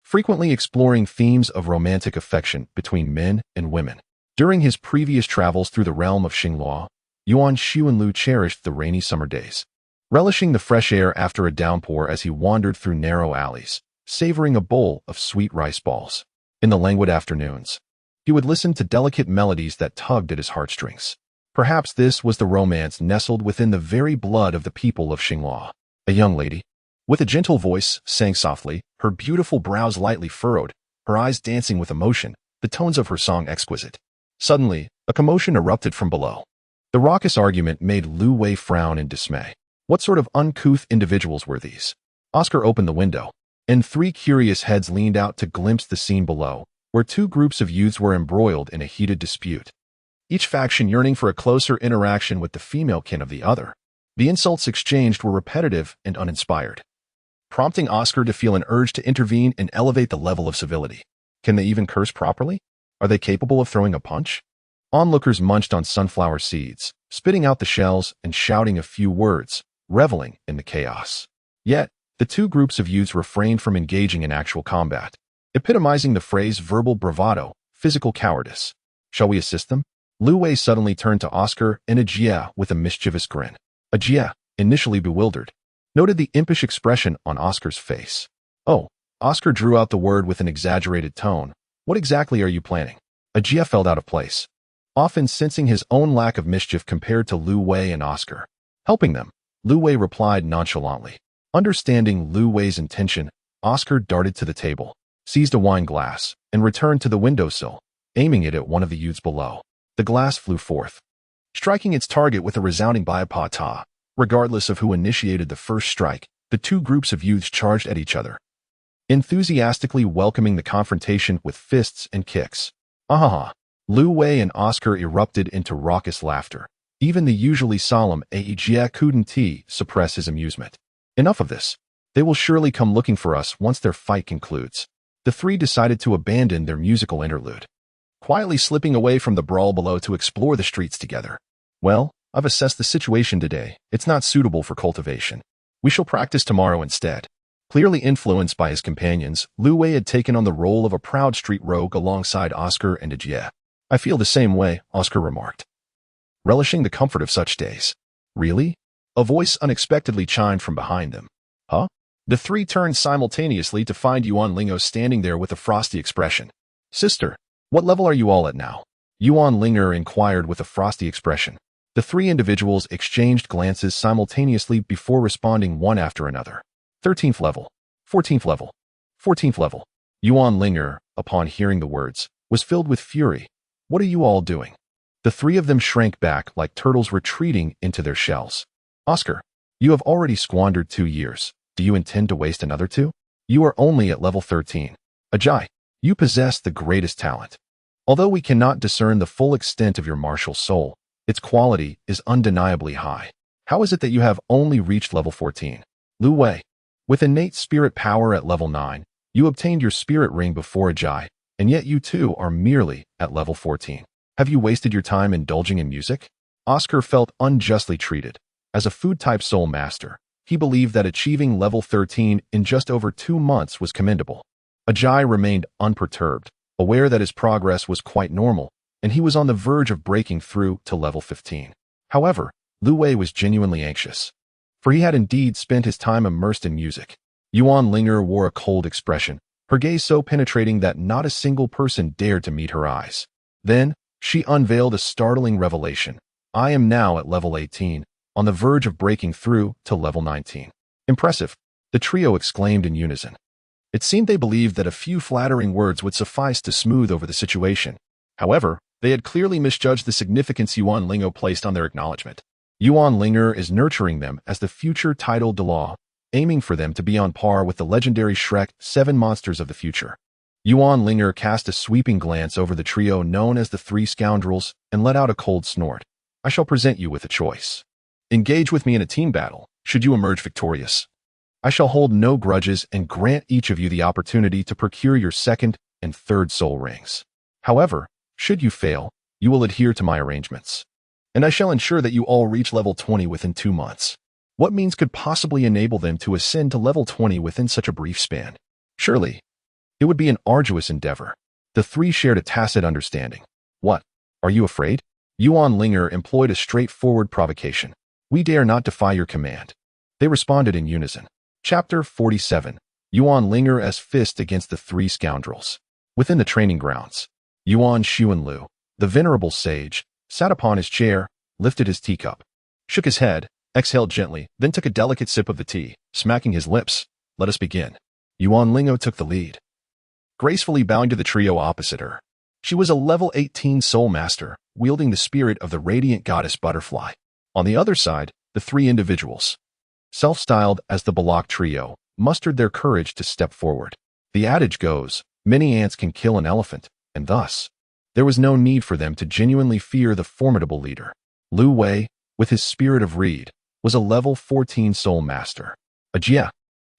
frequently exploring themes of romantic affection between men and women. During his previous travels through the realm of Xinghua, Yuan Xuanlu cherished the rainy summer days, relishing the fresh air after a downpour as he wandered through narrow alleys, savoring a bowl of sweet rice balls. In the languid afternoons, he would listen to delicate melodies that tugged at his heartstrings. Perhaps this was the romance nestled within the very blood of the people of Xinghua. A young lady, with a gentle voice, sang softly, her beautiful brows lightly furrowed, her eyes dancing with emotion, the tones of her song exquisite. Suddenly, a commotion erupted from below. The raucous argument made Lu Wei frown in dismay. What sort of uncouth individuals were these? Oscar opened the window, and 3 curious heads leaned out to glimpse the scene below. where two groups of youths were embroiled in a heated dispute, each faction yearning for a closer interaction with the female kin of the other. The insults exchanged were repetitive and uninspired, prompting Oscar to feel an urge to intervene and elevate the level of civility. Can they even curse properly? Are they capable of throwing a punch? Onlookers munched on sunflower seeds, spitting out the shells and shouting a few words, reveling in the chaos. Yet, the two groups of youths refrained from engaging in actual combat, epitomizing the phrase verbal bravado, physical cowardice. Shall we assist them? Lu Wei suddenly turned to Oscar and Ajia with a mischievous grin. Ajia, initially bewildered, noted the impish expression on Oscar's face. Oh, Oscar drew out the word with an exaggerated tone. What exactly are you planning? Ajia felt out of place, often sensing his own lack of mischief compared to Lu Wei and Oscar. Helping them, Lu Wei replied nonchalantly. Understanding Lu Wei's intention, Oscar darted to the table, seized a wine glass, and returned to the windowsill, aiming it at one of the youths below. The glass flew forth, striking its target with a resounding bia-pa-ta. Regardless of who initiated the first strike, the two groups of youths charged at each other, enthusiastically welcoming the confrontation with fists and kicks. Ahaha! Lu Wei and Oscar erupted into raucous laughter. Even the usually solemn Ajia couldn't suppress his amusement. Enough of this. They will surely come looking for us once their fight concludes. The three decided to abandon their musical interlude, quietly slipping away from the brawl below to explore the streets together. Well, I've assessed the situation today. It's not suitable for cultivation. We shall practice tomorrow instead. Clearly influenced by his companions, Lu Wei had taken on the role of a proud street rogue alongside Oscar and Ajia. I feel the same way, Oscar remarked, relishing the comfort of such days. Really? A voice unexpectedly chimed from behind them. Huh? The three turned simultaneously to find Yuan Ling'er standing there with a frosty expression. Sister, what level are you all at now? Yuan Ling'er inquired with a frosty expression. The three individuals exchanged glances simultaneously before responding one after another. 13th level, 14th level, 14th level. Yuan Ling'er, upon hearing the words, was filled with fury. What are you all doing? The three of them shrank back like turtles retreating into their shells. Oscar, you have already squandered 2 years. Do you intend to waste another 2? You are only at level 13. Ajai, you possess the greatest talent. Although we cannot discern the full extent of your martial soul, its quality is undeniably high. How is it that you have only reached level 14? Lu Wei, with innate spirit power at level 9, you obtained your spirit ring before Ajai, and yet you too are merely at level 14. Have you wasted your time indulging in music? Oscar felt unjustly treated. As a food-type soul master, he believed that achieving level 13 in just over 2 months was commendable. Ajai remained unperturbed, aware that his progress was quite normal, and he was on the verge of breaking through to level 15. However, Lu Wei was genuinely anxious, for he had indeed spent his time immersed in music. Yuan Ling'er wore a cold expression, her gaze so penetrating that not a single person dared to meet her eyes. Then, she unveiled a startling revelation. I am now at level 18, on the verge of breaking through to level 19. Impressive, the trio exclaimed in unison. It seemed they believed that a few flattering words would suffice to smooth over the situation. However, they had clearly misjudged the significance Yuan Ling'er placed on their acknowledgement. Yuan Ling'er is nurturing them as the future title Douluo, aiming for them to be on par with the legendary Shrek 7 monsters of the future. Yuan Ling'er cast a sweeping glance over the trio known as the Three Scoundrels and let out a cold snort. I shall present you with a choice. Engage with me in a team battle, should you emerge victorious. I shall hold no grudges and grant each of you the opportunity to procure your second and third soul rings. However, should you fail, you will adhere to my arrangements, and I shall ensure that you all reach level 20 within 2 months. What means could possibly enable them to ascend to level 20 within such a brief span? Surely, it would be an arduous endeavor. The three shared a tacit understanding. What? Are you afraid? Yuan Ling'er employed a straightforward provocation. We dare not defy your command. They responded in unison. Chapter 47. Yuan Ling'er's fist against the Three Scoundrels. Within the training grounds, Yuan Xuanlu, the venerable sage, sat upon his chair, lifted his teacup, shook his head, exhaled gently, then took a delicate sip of the tea, smacking his lips. Let us begin. Yuan Ling'er took the lead, gracefully bowing to the trio opposite her. She was a level 18 soul master, wielding the spirit of the radiant goddess Butterfly. On the other side, the three individuals, self-styled as the Balak Trio, mustered their courage to step forward. The adage goes, Many ants can kill an elephant, and thus, there was no need for them to genuinely fear the formidable leader. Lu Wei, with his spirit of reed, was a level 14 soul master. Ajia,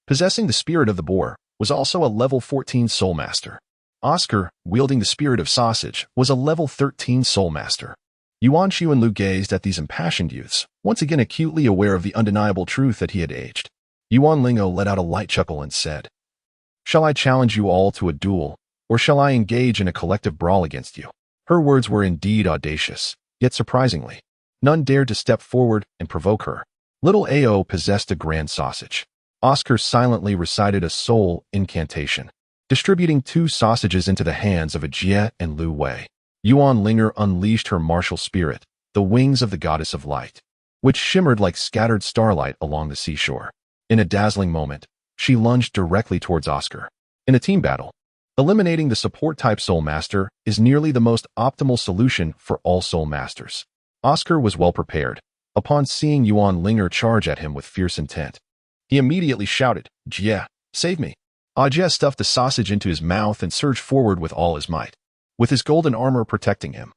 possessing the spirit of the boar, was also a level 14 soul master. Oscar, wielding the spirit of sausage, was a level 13 soul master. Yuan Xuanlu gazed at these impassioned youths, once again acutely aware of the undeniable truth that he had aged. Yuan Ling'er let out a light chuckle and said, "Shall I challenge you all to a duel, or shall I engage in a collective brawl against you?" Her words were indeed audacious, yet surprisingly, none dared to step forward and provoke her. Little Ao possessed a grand sausage. Oscar silently recited a soul incantation, distributing 2 sausages into the hands of Ajia and Lu Wei. Yuan Ling'er unleashed her martial spirit, the wings of the goddess of light, which shimmered like scattered starlight along the seashore. In a dazzling moment, she lunged directly towards Oscar. In a team battle, eliminating the support-type Soul Master is nearly the most optimal solution for all Soul Masters. Oscar was well prepared. Upon seeing Yuan Ling'er charge at him with fierce intent, he immediately shouted, "Jia, save me!" Jia stuffed the sausage into his mouth and surged forward with all his might, with his golden armor protecting him.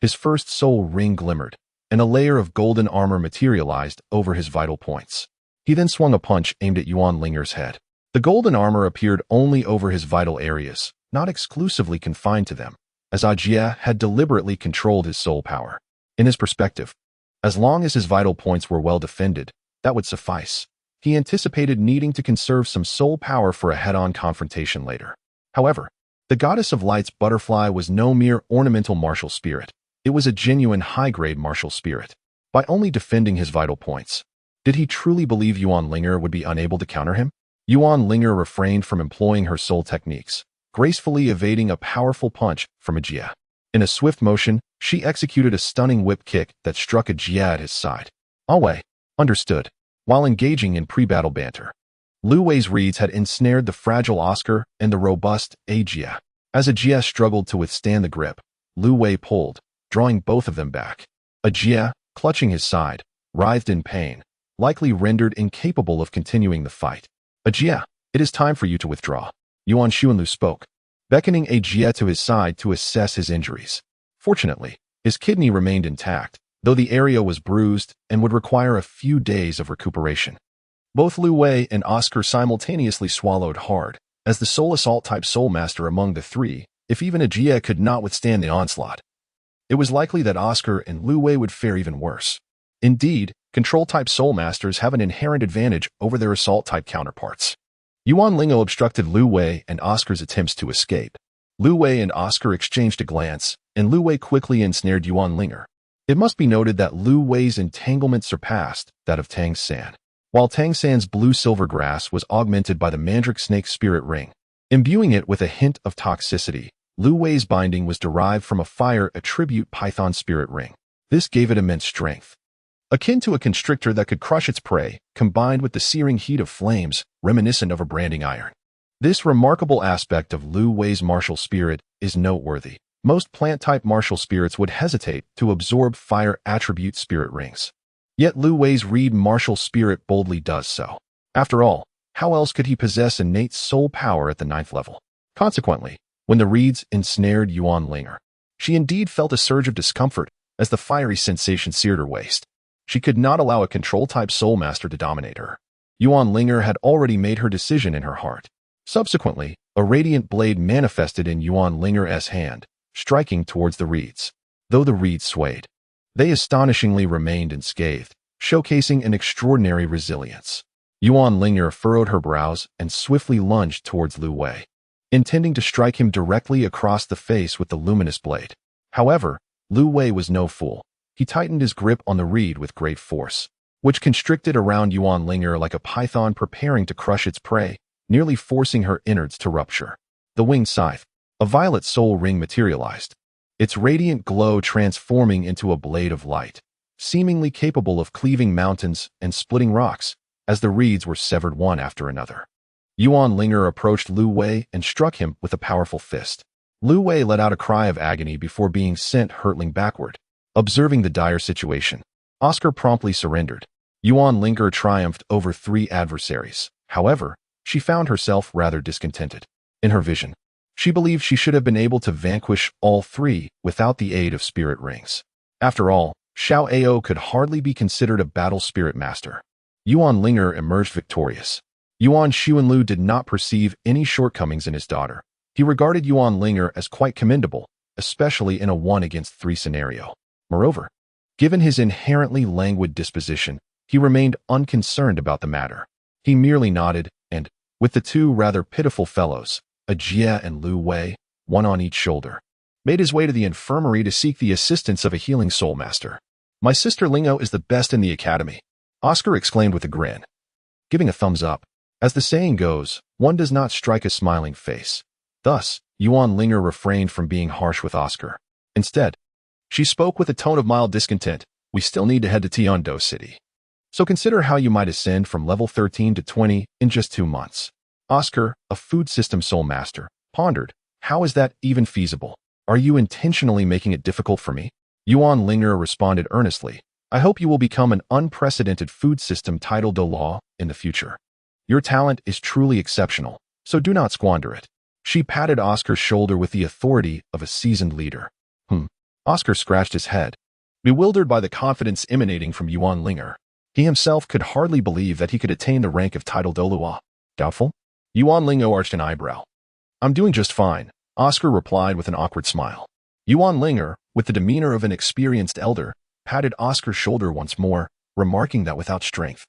His first soul ring glimmered, and a layer of golden armor materialized over his vital points. He then swung a punch aimed at Yuan Ling'er's head. The golden armor appeared only over his vital areas, not exclusively confined to them, as Ajia had deliberately controlled his soul power. In his perspective, as long as his vital points were well defended, that would suffice. He anticipated needing to conserve some soul power for a head-on confrontation later. However, the Goddess of Light's butterfly was no mere ornamental martial spirit. It was a genuine high-grade martial spirit. By only defending his vital points, did he truly believe Yuan Ling'er would be unable to counter him? Yuan Ling'er refrained from employing her soul techniques, gracefully evading a powerful punch from Ajia. In a swift motion, she executed a stunning whip kick that struck Ajia at his side. Away, understood. While engaging in pre-battle banter, Lu Wei's reeds had ensnared the fragile Oscar and the robust Ajia. As Ajia struggled to withstand the grip, Lu Wei pulled, drawing both of them back. Ajia, clutching his side, writhed in pain, likely rendered incapable of continuing the fight. "Ajia, it is time for you to withdraw," Yuan Xuanlu spoke, beckoning Ajia to his side to assess his injuries. Fortunately, his kidney remained intact, though the area was bruised and would require a few days of recuperation. Both Lu Wei and Oscar simultaneously swallowed hard, as the Soul Assault-type Soul Master among the three, if even Ajia could not withstand the onslaught. It was likely that Oscar and Lu Wei would fare even worse. Indeed, Control-type Soul Masters have an inherent advantage over their Assault-type counterparts. Yuan Ling'er obstructed Lu Wei and Oscar's attempts to escape. Lu Wei and Oscar exchanged a glance, and Lu Wei quickly ensnared Yuan Ling'er. It must be noted that Lu Wei's entanglement surpassed that of Tang San, while Tang San's blue-silver grass was augmented by the Mandrake Snake Spirit Ring. Imbuing it with a hint of toxicity, Lu Wei's binding was derived from a fire attribute Python Spirit Ring. This gave it immense strength, akin to a constrictor that could crush its prey, combined with the searing heat of flames, reminiscent of a branding iron. This remarkable aspect of Lu Wei's martial spirit is noteworthy. Most plant-type martial spirits would hesitate to absorb fire attribute spirit rings. Yet Lu Wei's reed martial spirit boldly does so. After all, how else could he possess innate soul power at the 9th level? Consequently, when the reeds ensnared Yuan Ling'er, she indeed felt a surge of discomfort as the fiery sensation seared her waist. She could not allow a control-type soul master to dominate her. Yuan Ling'er had already made her decision in her heart. Subsequently, a radiant blade manifested in Yuan Ling'er's hand, striking towards the reeds. Though the reeds swayed, they astonishingly remained unscathed, showcasing an extraordinary resilience. Yuan Ling'er furrowed her brows and swiftly lunged towards Lu Wei, intending to strike him directly across the face with the luminous blade. However, Lu Wei was no fool. He tightened his grip on the reed with great force, which constricted around Yuan Ling'er like a python preparing to crush its prey, nearly forcing her innards to rupture. The winged scythe, a violet soul ring materialized, its radiant glow transforming into a blade of light, seemingly capable of cleaving mountains and splitting rocks, as the reeds were severed one after another. Yuan Ling'er approached Lu Wei and struck him with a powerful fist. Lu Wei let out a cry of agony before being sent hurtling backward. Observing the dire situation, Oscar promptly surrendered. Yuan Ling'er triumphed over 3 adversaries. However, she found herself rather discontented. In her vision, She believed she should have been able to vanquish all three without the aid of spirit rings. After all, Xiao Ao could hardly be considered a battle spirit master. Yuan Ling'er emerged victorious. Yuan Xuanlu did not perceive any shortcomings in his daughter. He regarded Yuan Ling'er as quite commendable, especially in a 1-against-3 scenario. Moreover, given his inherently languid disposition, he remained unconcerned about the matter. He merely nodded and, with the two rather pitiful fellows, Jie and Lu Wei, one on each shoulder, made his way to the infirmary to seek the assistance of a healing soul master. "My sister Ling'o is the best in the academy," Oscar exclaimed with a grin, giving a thumbs up. As the saying goes, one does not strike a smiling face. Thus, Yuan Ling'er refrained from being harsh with Oscar. Instead, she spoke with a tone of mild discontent. "We still need to head to Tiando City. So consider how you might ascend from level 13 to 20 in just 2 months. Oscar, a food system soul master, pondered, "How is that even feasible? Are you intentionally making it difficult for me?" Yuan Ling'er responded earnestly, "I hope you will become an unprecedented food system title Douluo in the future. Your talent is truly exceptional, so do not squander it." She patted Oscar's shoulder with the authority of a seasoned leader. Oscar scratched his head, bewildered by the confidence emanating from Yuan Ling'er. He himself could hardly believe that he could attain the rank of title Douluo. Doubtful? Yuan Ling'er arched an eyebrow. "I'm doing just fine," Oscar replied with an awkward smile. Yuan Ling'er, with the demeanor of an experienced elder, patted Oscar's shoulder once more, remarking that without strength,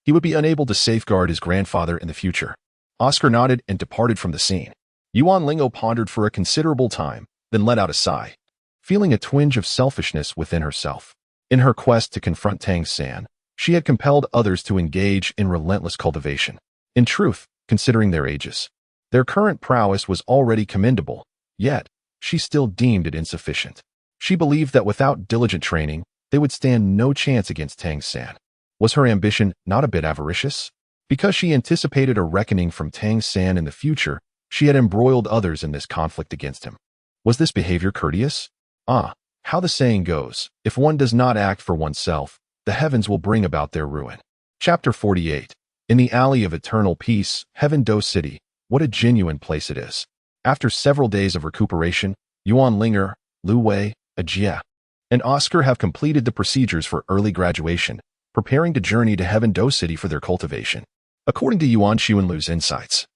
he would be unable to safeguard his grandfather in the future. Oscar nodded and departed from the scene. Yuan Ling'o pondered for a considerable time, then let out a sigh, feeling a twinge of selfishness within herself. In her quest to confront Tang San, she had compelled others to engage in relentless cultivation. In truth, considering their ages, their current prowess was already commendable, yet she still deemed it insufficient. She believed that without diligent training, they would stand no chance against Tang San. Was her ambition not a bit avaricious? Because she anticipated a reckoning from Tang San in the future, she had embroiled others in this conflict against him. Was this behavior courteous? How the saying goes, if one does not act for oneself, the heavens will bring about their ruin. Chapter 48. In the Alley of Eternal Peace, Haotian City, what a genuine place it is. After several days of recuperation, Yuan Ling'er, Lu Wei, Jie, and Oscar have completed the procedures for early graduation, preparing to journey to Haotian City for their cultivation. According to Yuan Xuanlu's insights,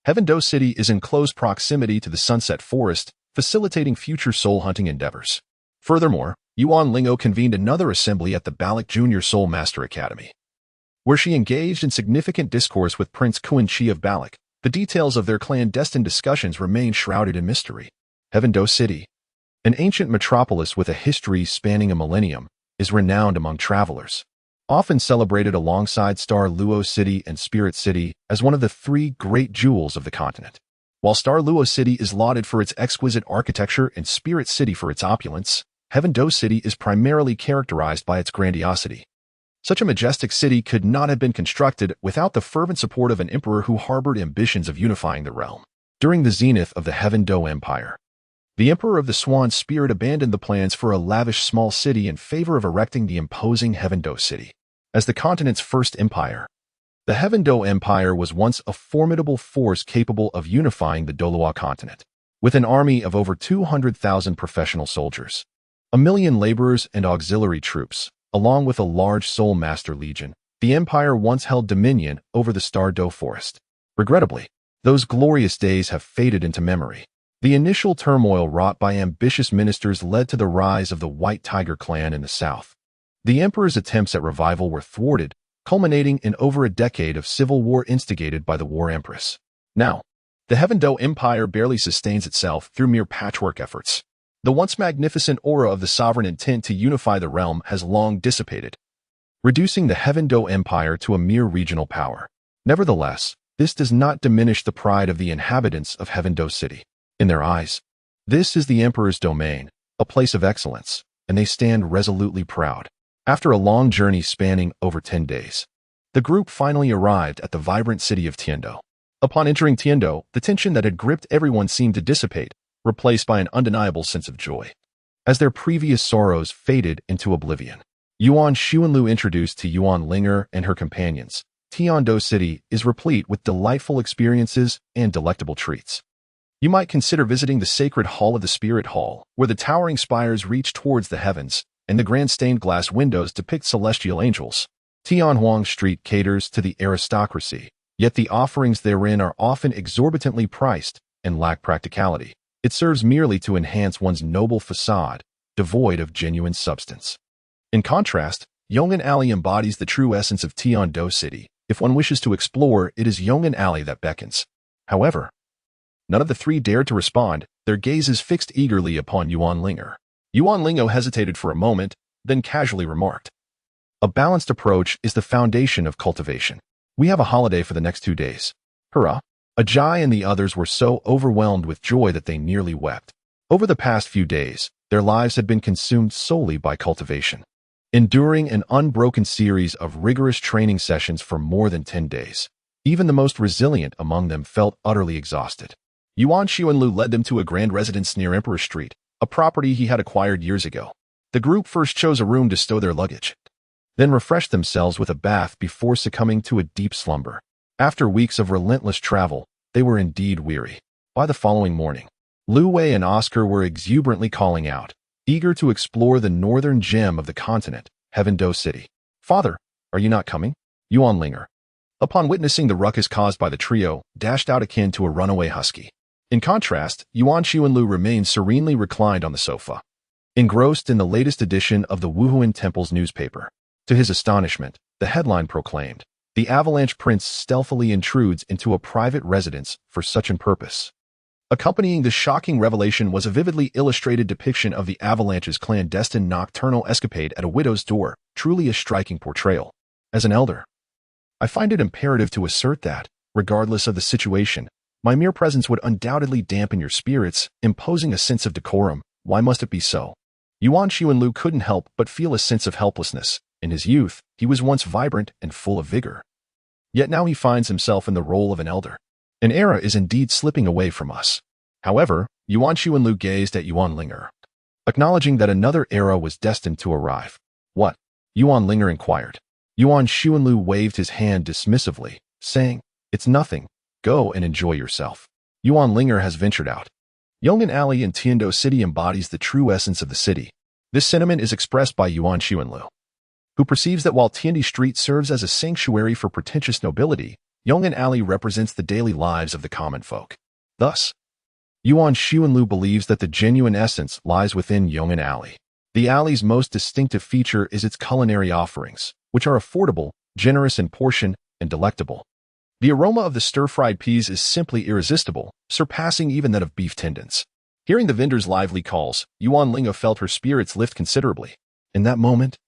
Haotian City is in close proximity to the Sunset Forest, facilitating future soul hunting endeavors. Furthermore, Yuan Ling'o convened another assembly at the Balak Junior Soul Master Academy, where she engaged in significant discourse with Prince Kuan-Chi of Balak. The details of their clandestine discussions remain shrouded in mystery. Haotian City, an ancient metropolis with a history spanning a millennium, is renowned among travelers. Often celebrated alongside Star Luo City and Spirit City as one of the 3 great jewels of the continent. While Star Luo City is lauded for its exquisite architecture and Spirit City for its opulence, Haotian City is primarily characterized by its grandiosity. Such a majestic city could not have been constructed without the fervent support of an emperor who harbored ambitions of unifying the realm. During the zenith of the Haotian Empire, the Emperor of the Swan Spirit abandoned the plans for a lavish small city in favor of erecting the imposing Haotian City. As the continent's first empire, the Haotian Empire was once a formidable force capable of unifying the Douluo continent. With an army of over 200,000 professional soldiers, 1 million laborers and auxiliary troops, along with a large soul master legion, the empire once held dominion over the Star Do Forest. Regrettably, those glorious days have faded into memory. The initial turmoil wrought by ambitious ministers led to the rise of the White Tiger clan in the south. The emperor's attempts at revival were thwarted, culminating in over a decade of civil war instigated by the War Empress. Now, the Haotian Empire barely sustains itself through mere patchwork efforts. The once magnificent aura of the sovereign intent to unify the realm has long dissipated, reducing the Haotian Empire to a mere regional power. Nevertheless, this does not diminish the pride of the inhabitants of Haotian City. In their eyes, this is the emperor's domain, a place of excellence, and they stand resolutely proud. After a long journey spanning over 10 days, the group finally arrived at the vibrant city of Tiando. Upon entering Tiando, the tension that had gripped everyone seemed to dissipate, replaced by an undeniable sense of joy. As their previous sorrows faded into oblivion, Yuan Xuanlu introduced to Yuan Ling'er and her companions, Tiando City is replete with delightful experiences and delectable treats. You might consider visiting the sacred hall of the Spirit Hall, where the towering spires reach towards the heavens, and the grand stained glass windows depict celestial angels. Tianhuang Street caters to the aristocracy, yet the offerings therein are often exorbitantly priced and lack practicality. It serves merely to enhance one's noble facade, devoid of genuine substance. In contrast, Yong'an Alley embodies the true essence of Tiando City. If one wishes to explore, it is Yong'an Alley that beckons. However, none of the three dared to respond, their gazes fixed eagerly upon Yuan Ling'er. Yuan Ling'er hesitated for a moment, then casually remarked, "A balanced approach is the foundation of cultivation. We have a holiday for the next 2 days. Hurrah!" Ajay and the others were so overwhelmed with joy that they nearly wept. Over the past few days, their lives had been consumed solely by cultivation, enduring an unbroken series of rigorous training sessions for more than 10 days. Even the most resilient among them felt utterly exhausted. Yuan Xuanlu led them to a grand residence near Emperor Street, a property he had acquired years ago. The group first chose a room to stow their luggage, then refreshed themselves with a bath before succumbing to a deep slumber. After weeks of relentless travel, they were indeed weary. By the following morning, Lu Wei and Oscar were exuberantly calling out, eager to explore the northern gem of the continent, Heavendo City. "Father, are you not coming?" Yuan Ling'er, upon witnessing the ruckus caused by the trio, dashed out akin to a runaway husky. In contrast, Yuan Xuanlu remained serenely reclined on the sofa, engrossed in the latest edition of the Wuhuan Temple's newspaper. To his astonishment, the headline proclaimed, "The Avalanche Prince stealthily intrudes into a private residence for such an purpose." Accompanying this shocking revelation was a vividly illustrated depiction of the Avalanche's clandestine nocturnal escapade at a widow's door, truly a striking portrayal. As an elder, I find it imperative to assert that, regardless of the situation, my mere presence would undoubtedly dampen your spirits, imposing a sense of decorum. Why must it be so? Yuan Xuanlu couldn't help but feel a sense of helplessness. In his youth, he was once vibrant and full of vigor. Yet now he finds himself in the role of an elder. An era is indeed slipping away from us. However, Yuan Xuanlu gazed at Yuan Ling'er, acknowledging that another era was destined to arrive. "What?" Yuan Ling'er inquired. Yuan Xuanlu waved his hand dismissively, saying, "It's nothing. Go and enjoy yourself." Yuan Ling'er has ventured out. Yong'an Alley in Tiando City embodies the true essence of the city. This sentiment is expressed by Yuan Xuanlu, who perceives that while Tiandi Street serves as a sanctuary for pretentious nobility, Yong'an Alley represents the daily lives of the common folk. Thus, Yuan Xuanlu believes that the genuine essence lies within Yong'an Alley. The alley's most distinctive feature is its culinary offerings, which are affordable, generous in portion, and delectable. The aroma of the stir-fried peas is simply irresistible, surpassing even that of beef tendons. Hearing the vendor's lively calls, Yuan Ling'er felt her spirits lift considerably. In that moment,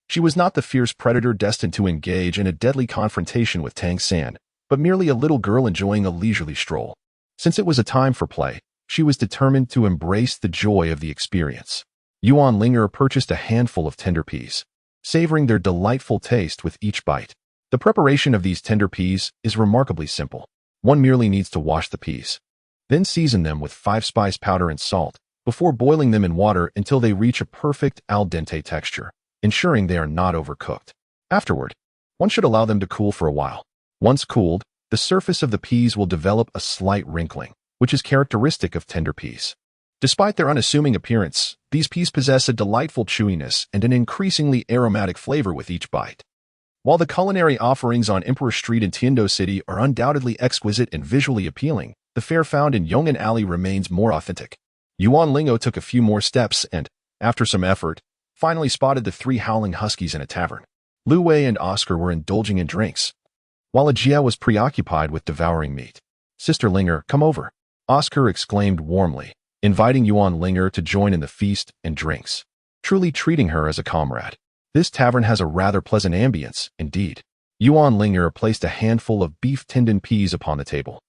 she was not the fierce predator destined to engage in a deadly confrontation with Tang San, but merely a little girl enjoying a leisurely stroll. Since it was a time for play, she was determined to embrace the joy of the experience. Yuan Ling'er purchased a handful of tender peas, savoring their delightful taste with each bite. The preparation of these tender peas is remarkably simple. One merely needs to wash the peas, then season them with 5-spice powder and salt, before boiling them in water until they reach a perfect al dente texture, ensuring they are not overcooked. Afterward, one should allow them to cool for a while. Once cooled, the surface of the peas will develop a slight wrinkling, which is characteristic of tender peas. Despite their unassuming appearance, these peas possess a delightful chewiness and an increasingly aromatic flavor with each bite. While the culinary offerings on Emperor Street in Tiando City are undoubtedly exquisite and visually appealing, the fare found in Yong'an Alley remains more authentic. Yuan Ling'er took a few more steps and, after some effort, finally spotted the 3 howling huskies in a tavern. Lu Wei and Oscar were indulging in drinks, while Ajia was preoccupied with devouring meat. "Sister Ling'er, come over," Oscar exclaimed warmly, inviting Yuan Ling'er to join in the feast and drinks, truly treating her as a comrade. This tavern has a rather pleasant ambience, indeed. Yuan Ling'er placed a handful of beef tendon peas upon the table,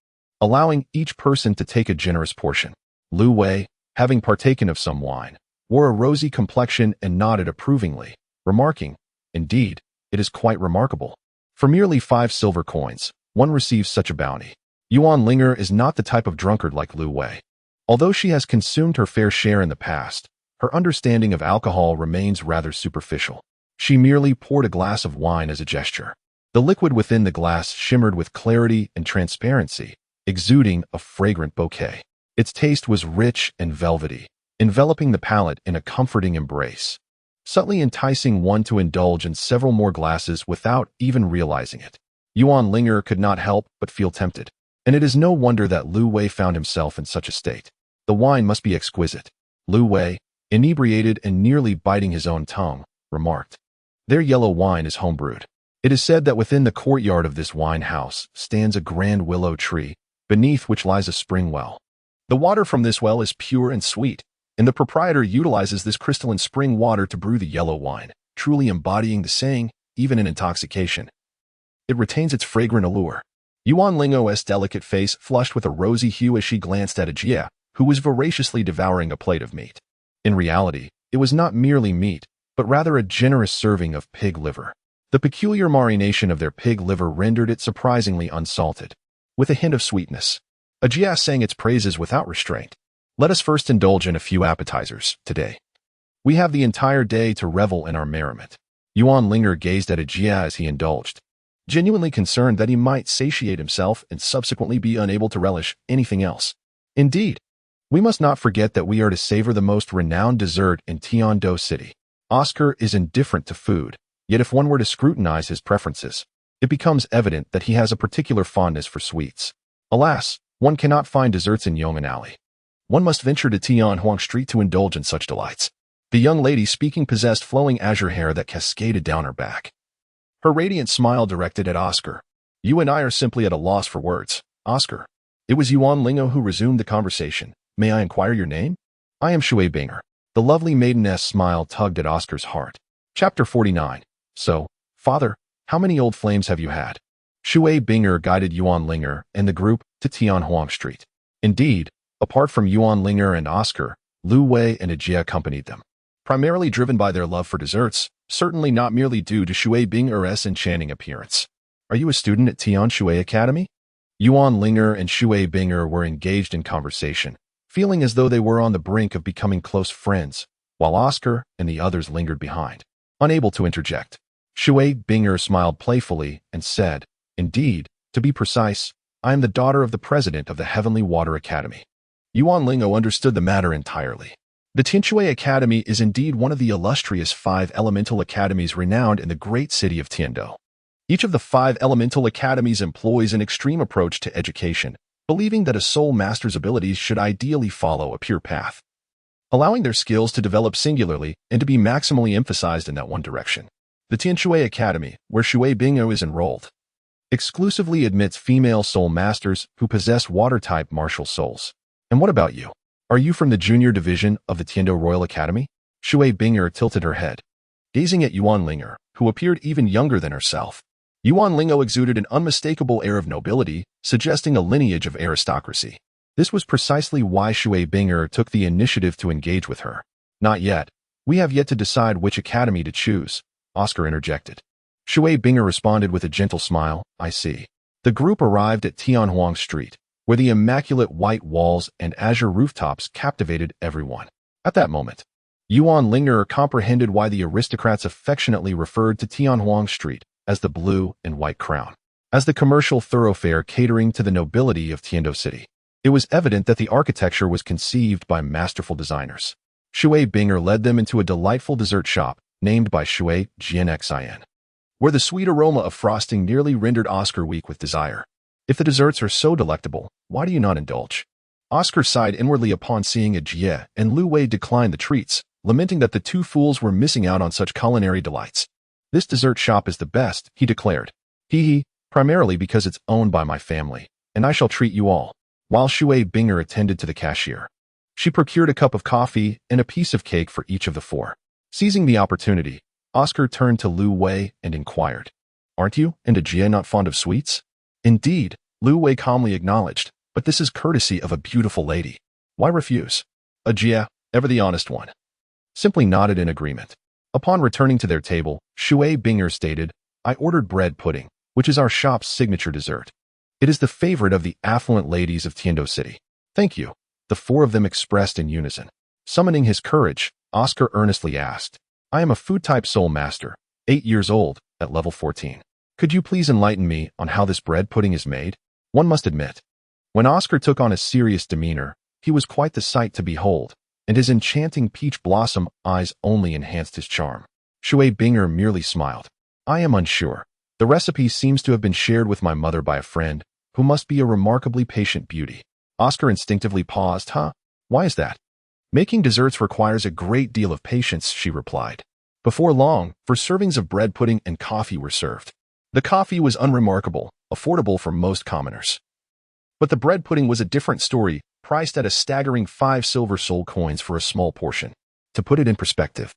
allowing each person to take a generous portion. Lu Wei, having partaken of some wine, wore a rosy complexion and nodded approvingly, remarking, "Indeed, it is quite remarkable. For merely 5 silver coins, one receives such a bounty." Yuan Ling'er is not the type of drunkard like Lu Wei. Although she has consumed her fair share in the past, her understanding of alcohol remains rather superficial. She merely poured a glass of wine as a gesture. The liquid within the glass shimmered with clarity and transparency, exuding a fragrant bouquet. Its taste was rich and velvety, enveloping the palate in a comforting embrace, subtly enticing one to indulge in several more glasses without even realizing it. Yuan Ling'er could not help but feel tempted, and it is no wonder that Lu Wei found himself in such a state. The wine must be exquisite. Lu Wei, inebriated and nearly biting his own tongue, remarked. Their yellow wine is homebrewed. It is said that within the courtyard of this wine house stands a grand willow tree, beneath which lies a spring well. The water from this well is pure and sweet, and the proprietor utilizes this crystalline spring water to brew the yellow wine, truly embodying the saying, even in intoxication. It retains its fragrant allure. Yuan Ling'er's delicate face flushed with a rosy hue as she glanced at Jie, who was voraciously devouring a plate of meat. In reality, it was not merely meat, but rather a generous serving of pig liver. The peculiar marination of their pig liver rendered it surprisingly unsalted, with a hint of sweetness. Jie sang its praises without restraint. Let us first indulge in a few appetizers today. We have the entire day to revel in our merriment. Yuan Ling'er gazed at Jie as he indulged, genuinely concerned that he might satiate himself and subsequently be unable to relish anything else. Indeed, we must not forget that we are to savor the most renowned dessert in Tiandou City. Oscar is indifferent to food, yet if one were to scrutinize his preferences, it becomes evident that he has a particular fondness for sweets. Alas, one cannot find desserts in Yong'an Alley. One must venture to Tianhuang Street to indulge in such delights. The young lady speaking possessed flowing azure hair that cascaded down her back. Her radiant smile directed at Oscar. You and I are simply at a loss for words, Oscar. It was Yuan Ling'er who resumed the conversation. May I inquire your name? I am Shui Binger. The lovely maideness smile tugged at Oscar's heart. Chapter 49. So, father, how many old flames have you had? Shui Binger guided Yuan Ling'er and the group to Tianhuang Street. Indeed, apart from Yuan Ling'er and Oscar, Lu Wei and Jie accompanied them. Primarily driven by their love for desserts, certainly not merely due to Shui Binger's enchanting appearance. Are you a student at Tian Shui Academy? Yuan Ling'er and Shui Binger were engaged in conversation, feeling as though they were on the brink of becoming close friends, while Oscar and the others lingered behind, unable to interject. Shui Binger smiled playfully and said, Indeed, to be precise, I am the daughter of the president of the Heavenly Water Academy. Yuan Ling'er understood the matter entirely. The Tianshui Academy is indeed one of the illustrious 5 elemental academies renowned in the great city of Tiandou. Each of the 5 elemental academies employs an extreme approach to education, believing that a soul master's abilities should ideally follow a pure path, allowing their skills to develop singularly and to be maximally emphasized in that one direction. The Tianshui Academy, where Shui Bing'er is enrolled, exclusively admits female soul masters who possess water-type martial souls. And what about you? Are you from the junior division of the Tiandou Royal Academy? Shui Binger tilted her head, gazing at Yuan Ling'er, who appeared even younger than herself. Yuan Ling'er exuded an unmistakable air of nobility, suggesting a lineage of aristocracy. This was precisely why Shui Binger took the initiative to engage with her. Not yet. We have yet to decide which academy to choose, Oscar interjected. Shui Binger responded with a gentle smile, I see. The group arrived at Tianhuang Street, where the immaculate white walls and azure rooftops captivated everyone. At that moment, Yuan Ling'er comprehended why the aristocrats affectionately referred to Tianhuang Street as the blue and white crown, as the commercial thoroughfare catering to the nobility of Tiandou City. It was evident that the architecture was conceived by masterful designers. Shui Binger led them into a delightful dessert shop named by Shui Jianxian, where the sweet aroma of frosting nearly rendered Oscar weak with desire. If the desserts are so delectable, why do you not indulge? Oscar sighed inwardly upon seeing Jie and Lu Wei decline the treats, lamenting that the two fools were missing out on such culinary delights. This dessert shop is the best, he declared. Hee, primarily because it's owned by my family, and I shall treat you all. While Shui Binger attended to the cashier, she procured a cup of coffee and a piece of cake for each of the 4. Seizing the opportunity, Oscar turned to Lu Wei and inquired, Aren't you and Jie not fond of sweets? Indeed, Lu Wei calmly acknowledged, but this is courtesy of a beautiful lady. Why refuse? Jie, ever the honest one, simply nodded in agreement. Upon returning to their table, Shui Binger stated, I ordered bread pudding, which is our shop's signature dessert. It is the favorite of the affluent ladies of Tiandou City. Thank you, the 4 of them expressed in unison. Summoning his courage, Oscar earnestly asked, I am a food-type soul master, 8 years old, at level 14. Could you please enlighten me on how this bread pudding is made? One must admit, when Oscar took on a serious demeanor, He was quite the sight to behold, and his enchanting peach blossom eyes only enhanced his charm. Yuan Ling'er merely smiled. I am unsure. The recipe seems to have been shared with my mother by a friend, who must be a remarkably patient beauty. Oscar instinctively paused. Huh? Why is that? Making desserts requires a great deal of patience, she replied. Before long, 4 servings of bread pudding and coffee were served. The coffee was unremarkable, affordable for most commoners. But the bread pudding was a different story, priced at a staggering 5 silver soul coins for a small portion. To put it in perspective,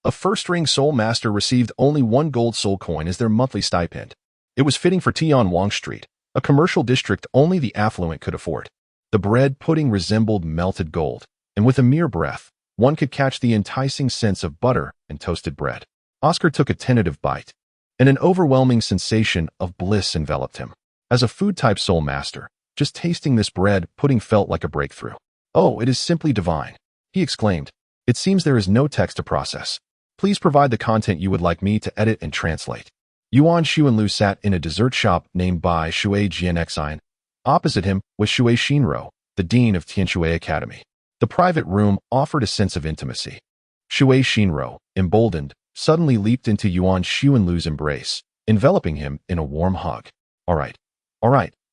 a first-ring soul master received only 1 gold soul coin as their monthly stipend. It was fitting for Tian Wang Street, a commercial district only the affluent could afford. The bread pudding resembled melted gold, and with a mere breath, one could catch the enticing scents of butter and toasted bread. Oscar took a tentative bite, and an overwhelming sensation of bliss enveloped him. As a food-type soul master, just tasting this bread pudding felt like a breakthrough. Oh, it is simply divine, he exclaimed. It seems there is no text to process. Please provide the content you would like me to edit and translate. Yuan Xuanlu sat in a dessert shop named by Shui Jianxian. Opposite him was Shui Xinro, the dean of Tianshui Academy. The private room offered a sense of intimacy. Shui Xinro, emboldened, suddenly leaped into Yuan Xuanlu's embrace, enveloping him in a warm hug. All right,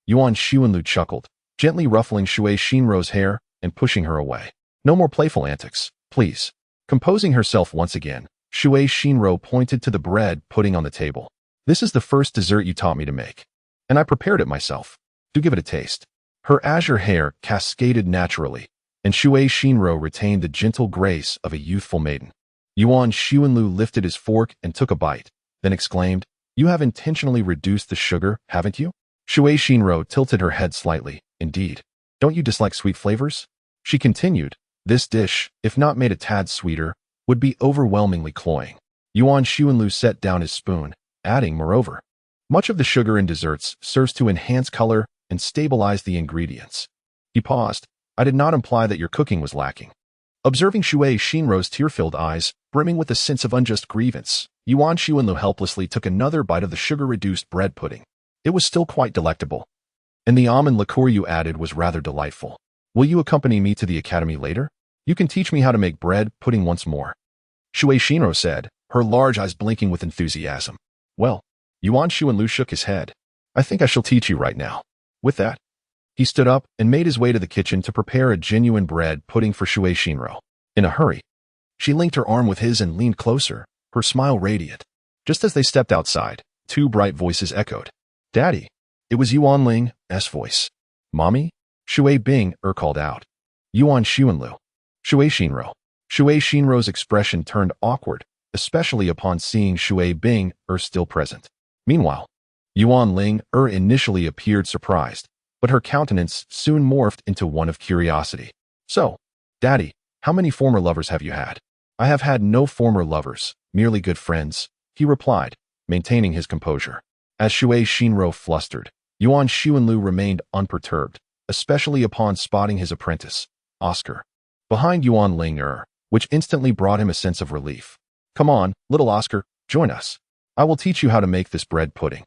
Yuan Xuanlu chuckled, gently ruffling Shui Xinro's hair and pushing her away. No more playful antics, please. Composing herself once again, Shui Xinro pointed to the bread pudding on the table. This is the first dessert you taught me to make, and I prepared it myself. Do give it a taste. Her azure hair cascaded naturally, and Shui Xinro retained the gentle grace of a youthful maiden. Yuan Xuanlu lifted his fork and took a bite, then exclaimed, You have intentionally reduced the sugar, haven't you? Shui Xinro tilted her head slightly. Indeed. Don't you dislike sweet flavors? She continued, This dish, if not made a tad sweeter, would be overwhelmingly cloying. Yuan Xuanlu set down his spoon, adding, moreover, much of the sugar in desserts serves to enhance color and stabilize the ingredients. He paused. I did not imply that your cooking was lacking. Observing Shui Xinro's tear-filled eyes, brimming with a sense of unjust grievance, Yuan Xuanlu helplessly took another bite of the sugar-reduced bread pudding. It was still quite delectable, and the almond liqueur you added was rather delightful. Will you accompany me to the academy later? You can teach me how to make bread pudding once more. Shui Xinro said, her large eyes blinking with enthusiasm. Well, Yuan Xuanlu shook his head. I think I shall teach you right now. With that, he stood up and made his way to the kitchen to prepare a genuine bread pudding for Shui Xinro. In a hurry, she linked her arm with his and leaned closer, her smile radiant. Just as they stepped outside, 2 bright voices echoed. Daddy. It was Yuan Ling's voice. Mommy? Shui Bing called out. Yuan Xuanlu. Shui Xinro. Shui Xinro's expression turned awkward, especially upon seeing Shui Bing still present. Meanwhile, Yuan Ling'er initially appeared surprised, but her countenance soon morphed into one of curiosity. So, Daddy, how many former lovers have you had? I have had no former lovers, merely good friends, he replied, maintaining his composure. As Shui Xinro flustered, Yuan Xuanlu remained unperturbed, especially upon spotting his apprentice, Oscar, behind Yuan Ling'er, which instantly brought him a sense of relief. Come on, little Oscar, join us. I will teach you how to make this bread pudding.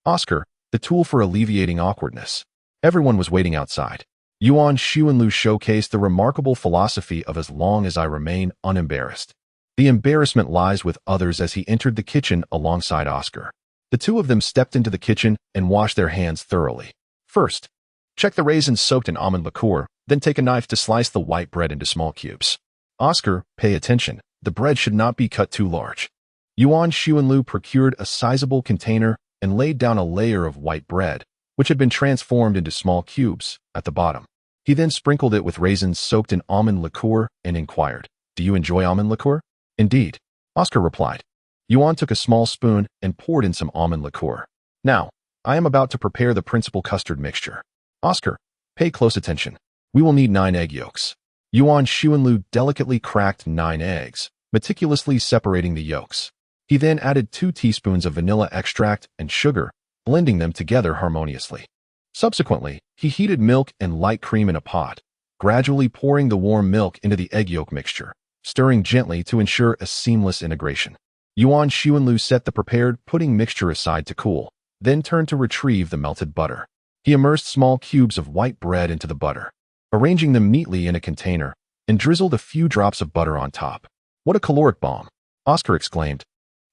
Oscar, the tool for alleviating awkwardness. Everyone was waiting outside. Yuan Xuanlu showcased the remarkable philosophy of as long as I remain unembarrassed. The embarrassment lies with others as he entered the kitchen alongside Oscar. The 2 of them stepped into the kitchen and washed their hands thoroughly. First, check the raisins soaked in almond liqueur, then take a knife to slice the white bread into small cubes. Oscar, pay attention. The bread should not be cut too large. Yuan Xuanlu procured a sizable container and laid down a layer of white bread, which had been transformed into small cubes, at the bottom. He then sprinkled it with raisins soaked in almond liqueur and inquired, Do you enjoy almond liqueur? Indeed, Oscar replied. Yuan took a small spoon and poured in some almond liqueur. Now, I am about to prepare the principal custard mixture. Oscar, pay close attention. We will need 9 egg yolks. Yuan Xuanlu delicately cracked 9 eggs, meticulously separating the yolks. He then added 2 teaspoons of vanilla extract and sugar, blending them together harmoniously. Subsequently, he heated milk and light cream in a pot, gradually pouring the warm milk into the egg yolk mixture, stirring gently to ensure a seamless integration. Yuan Xuanlu set the prepared pudding mixture aside to cool, then turned to retrieve the melted butter. He immersed small cubes of white bread into the butter. arranging them neatly in a container, and drizzled a few drops of butter on top. "What a caloric bomb!" Oscar exclaimed,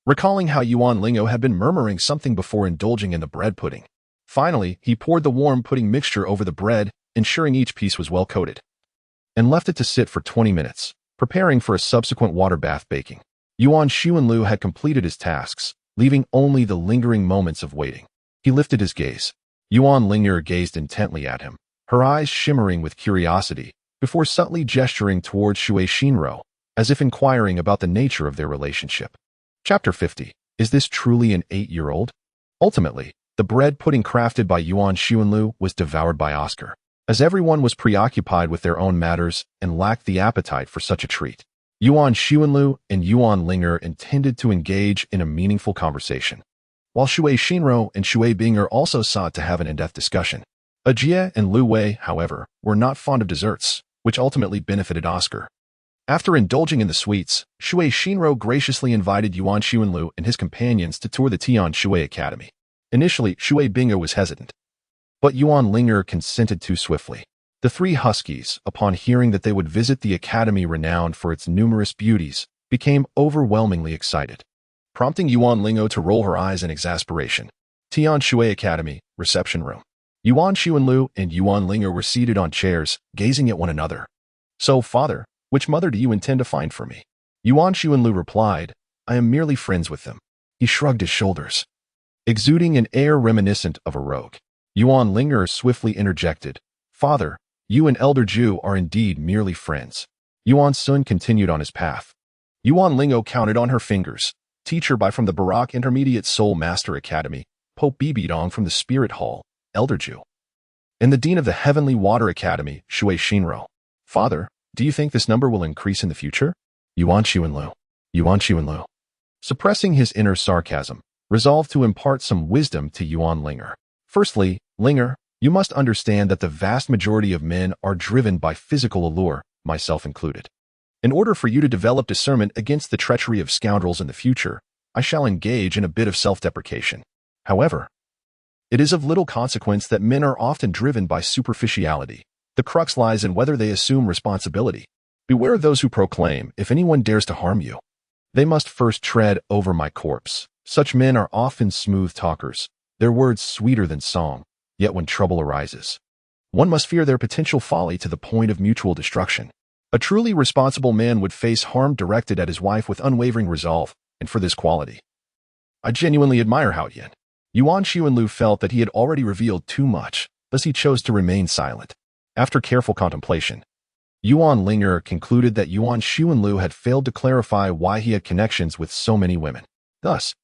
recalling how Yuan Ling'er had been murmuring something before indulging in the bread pudding. Finally, he poured the warm pudding mixture over the bread, ensuring each piece was well coated, and left it to sit for 20 minutes, preparing for a subsequent water bath baking. Yuan Xuanlu had completed his tasks, leaving only the lingering moments of waiting. He lifted his gaze. Yuan Ling'er gazed intently at him, her eyes shimmering with curiosity, before subtly gesturing towards Shui Xinro, as if inquiring about the nature of their relationship. Chapter 50. Is this truly an 8-year-old? Ultimately, the bread pudding crafted by Yuan Xuanlu was devoured by Oscar, as everyone was preoccupied with their own matters and lacked the appetite for such a treat. Yuan Xuanlu and Yuan Ling'er intended to engage in a meaningful conversation, while Shui Xinro and Shui Bing'er also sought to have an in-depth discussion. Jie and Lu Wei, however, were not fond of desserts, which ultimately benefited Oscar. After indulging in the sweets, Shui Xinro graciously invited Yuan Xuanlu and his companions to tour the Tian Shui Academy. Initially, Shui Bing'er was hesitant, but Yuan Ling'er consented too swiftly. The three huskies, upon hearing that they would visit the academy renowned for its numerous beauties, became overwhelmingly excited, prompting Yuan Ling'er to roll her eyes in exasperation. Tian Shui Academy, reception room. Yuan Xuanlu and Yuan Ling'er were seated on chairs, gazing at one another. "So, father, which mother do you intend to find for me?" Yuan Xuanlu replied, "I am merely friends with them." He shrugged his shoulders, exuding an air reminiscent of a rogue. Yuan Ling'er swiftly interjected, "Father, you and Elder Ju are indeed merely friends." Yuan Sun continued on his path. Yuan Ling'er counted on her fingers, Teacher Bai from the Barak Intermediate Soul Master Academy, Pope Bibidong from the Spirit Hall, Elder Ju, and the Dean of the Heavenly Water Academy, Shui Xinro. "Father, do you think this number will increase in the future?" Yuan Xuanlu, suppressing his inner sarcasm, resolved to impart some wisdom to Yuan Ling'er. "Firstly, Ling'er, you must understand that the vast majority of men are driven by physical allure, myself included. In order for you to develop discernment against the treachery of scoundrels in the future, I shall engage in a bit of self-deprecation. However, it is of little consequence that men are often driven by superficiality. The crux lies in whether they assume responsibility. Beware of those who proclaim, if anyone dares to harm you, they must first tread over my corpse. Such men are often smooth talkers, their words sweeter than song, yet when trouble arises, one must fear their potential folly to the point of mutual destruction. A truly responsible man would face harm directed at his wife with unwavering resolve, and for this quality, I genuinely admire Haotian." Yuan Xuanlu felt that he had already revealed too much, thus he chose to remain silent. After careful contemplation, Yuan Ling'er concluded that Yuan Xuanlu had failed to clarify why he had connections with so many women. Thus,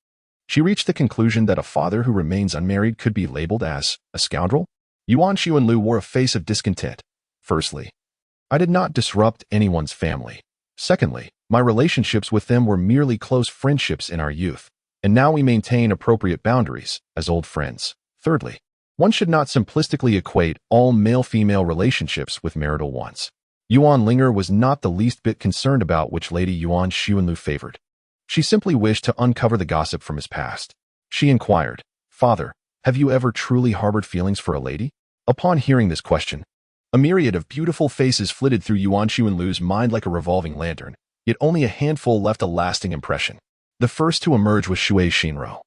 she reached the conclusion that a father who remains unmarried could be labeled as a scoundrel. Yuan Xuanlu wore a face of discontent. "Firstly, I did not disrupt anyone's family. Secondly, my relationships with them were merely close friendships in our youth, and now we maintain appropriate boundaries as old friends. Thirdly, one should not simplistically equate all male-female relationships with marital ones." Yuan Ling'er was not the least bit concerned about which lady Yuan Xuanlu favored. She simply wished to uncover the gossip from his past. She inquired, "Father, have you ever truly harbored feelings for a lady?" Upon hearing this question, a myriad of beautiful faces flitted through Yuan Xuanlu's mind like a revolving lantern, yet only a handful left a lasting impression. The first to emerge was Shui Xinro.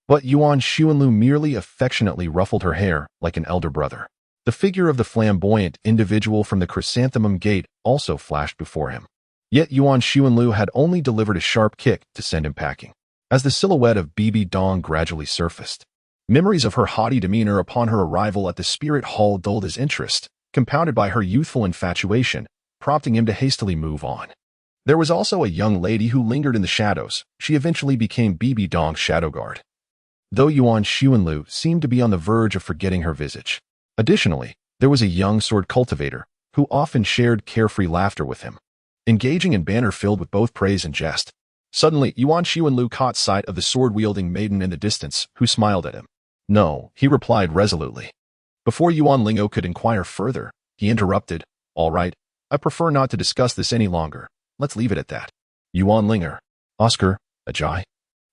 But Yuan Xuanlu merely affectionately ruffled her hair like an elder brother. The figure of the flamboyant individual from the Chrysanthemum Gate also flashed before him. Yet Yuan Xuanlu had only delivered a sharp kick to send him packing. As the silhouette of Bibi Dong gradually surfaced, memories of her haughty demeanor upon her arrival at the Spirit Hall dulled his interest, compounded by her youthful infatuation, prompting him to hastily move on. There was also a young lady who lingered in the shadows. She eventually became Bibi Dong's shadow guard, though Yuan Xuanlu seemed to be on the verge of forgetting her visage. Additionally, there was a young sword cultivator who often shared carefree laughter with him, engaging in banter filled with both praise and jest. Suddenly, Yuan Xuanlu caught sight of the sword-wielding maiden in the distance, who smiled at him. "No," he replied resolutely. Before Yuan Ling'er could inquire further, he interrupted, "All right, I prefer not to discuss this any longer. Let's leave it at that." Yuan Ling'er, Oscar, Ajay,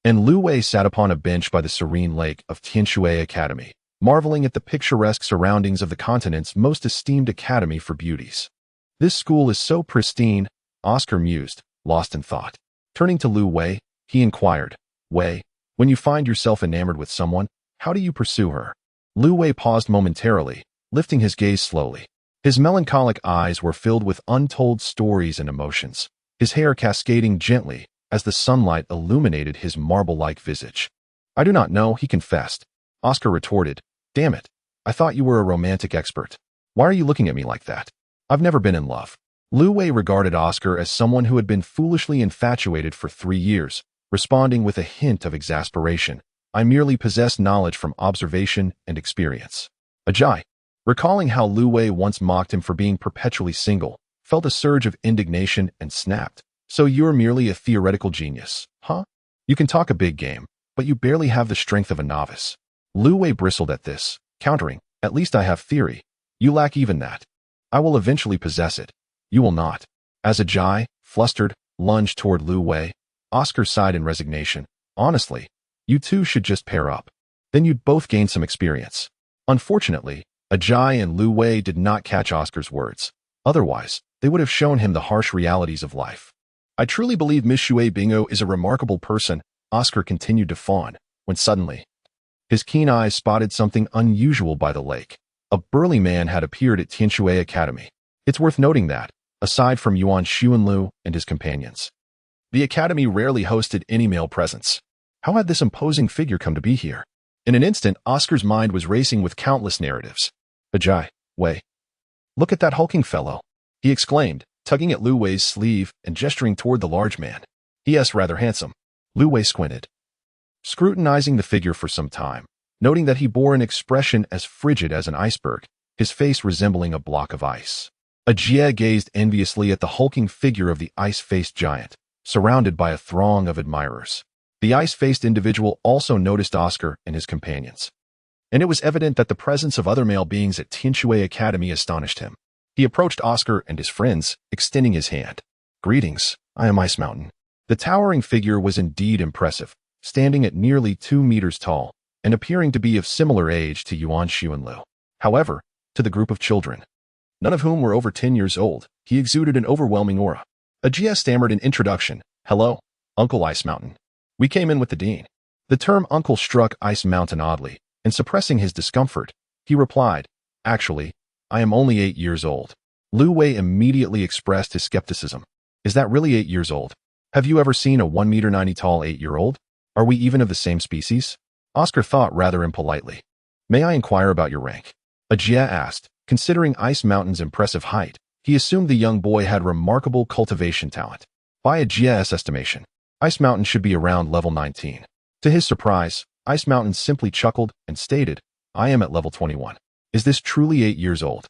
and Lu Wei sat upon a bench by the serene lake of Tianshui Academy, marveling at the picturesque surroundings of the continent's most esteemed academy for beauties. This school is so pristine, Oscar mused, lost in thought. Turning to Lu Wei, he inquired, Wei, when you find yourself enamored with someone, how do you pursue her? Lu Wei paused momentarily, lifting his gaze slowly. His melancholic eyes were filled with untold stories and emotions, his hair cascading gently as the sunlight illuminated his marble-like visage. I do not know, he confessed. Oscar retorted, Damn it, I thought you were a romantic expert. Why are you looking at me like that? I've never been in love. Lu Wei regarded Oscar as someone who had been foolishly infatuated for 3 years, responding with a hint of exasperation. I merely possess knowledge from observation and experience. Ajay, recalling how Lu Wei once mocked him for being perpetually single, felt a surge of indignation and snapped. So you're merely a theoretical genius, huh? You can talk a big game, but you barely have the strength of a novice. Lu Wei bristled at this, countering, At least I have theory. You lack even that. I will eventually possess it. You will not. As Ajay, flustered, lunged toward Lu Wei, Oscar sighed in resignation. Honestly, you two should just pair up. Then you'd both gain some experience. Unfortunately, Ajay and Lu Wei did not catch Oscar's words. Otherwise, they would have shown him the harsh realities of life. I truly believe Miss Shui Bingo is a remarkable person, Oscar continued to fawn, when suddenly, his keen eyes spotted something unusual by the lake. A burly man had appeared at Tianshui Academy. It's worth noting that, aside from Yuan Xuanlu and his companions, the academy rarely hosted any male presence. How had this imposing figure come to be here? In an instant, Oscar's mind was racing with countless narratives. Ajay, Wei. Look at that hulking fellow, he exclaimed, tugging at Lu Wei's sleeve and gesturing toward the large man. He is rather handsome. Lu Wei squinted, scrutinizing the figure for some time, noting that he bore an expression as frigid as an iceberg, his face resembling a block of ice. Ajay gazed enviously at the hulking figure of the ice-faced giant, surrounded by a throng of admirers. The ice-faced individual also noticed Oscar and his companions, and it was evident that the presence of other male beings at Tianshui Academy astonished him. He approached Oscar and his friends, extending his hand. Greetings, I am Ice Mountain. The towering figure was indeed impressive, standing at nearly 2 meters tall, and appearing to be of similar age to Yuan Xuanlu. However, to the group of children, none of whom were over 10 years old, he exuded an overwhelming aura. Ajay stammered an introduction. Hello, Uncle Ice Mountain. We came in with the dean. The term uncle struck Ice Mountain oddly, and suppressing his discomfort, he replied, Actually, I am only 8 years old. Lu Wei immediately expressed his skepticism. Is that really 8 years old? Have you ever seen a 1 meter 90 tall 8-year-old? Are we even of the same species? Oscar thought rather impolitely. May I inquire about your rank? Ajay asked. Considering Ice Mountain's impressive height, he assumed the young boy had remarkable cultivation talent. By Ajay's estimation, Ice Mountain should be around level 19. To his surprise, Ice Mountain simply chuckled and stated, I am at level 21. Is this truly 8 years old?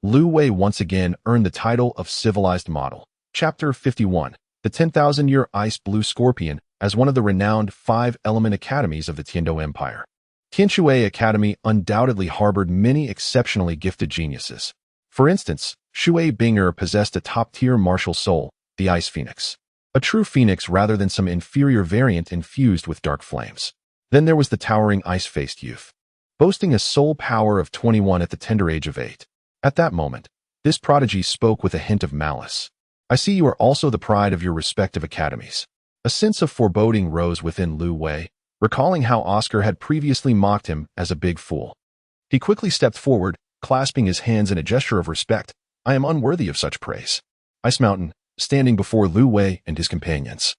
Lu Wei once again earned the title of Civilized Model. Chapter 51, The 10,000-Year Ice Blue Scorpion, as one of the renowned 5-element academies of the Tiando Empire. Tianshui Academy undoubtedly harbored many exceptionally gifted geniuses. For instance, Shui Bingh'er possessed a top-tier martial soul, the Ice Phoenix. A true phoenix rather than some inferior variant infused with dark flames. Then there was the towering ice-faced youth, boasting a soul power of 21 at the tender age of 8. At that moment, this prodigy spoke with a hint of malice. I see you are also the pride of your respective academies. A sense of foreboding rose within Lu Wei, recalling how Oscar had previously mocked him as a big fool. He quickly stepped forward, clasping his hands in a gesture of respect. I am unworthy of such praise. Ice Mountain, standing before Lu Wei and his companions,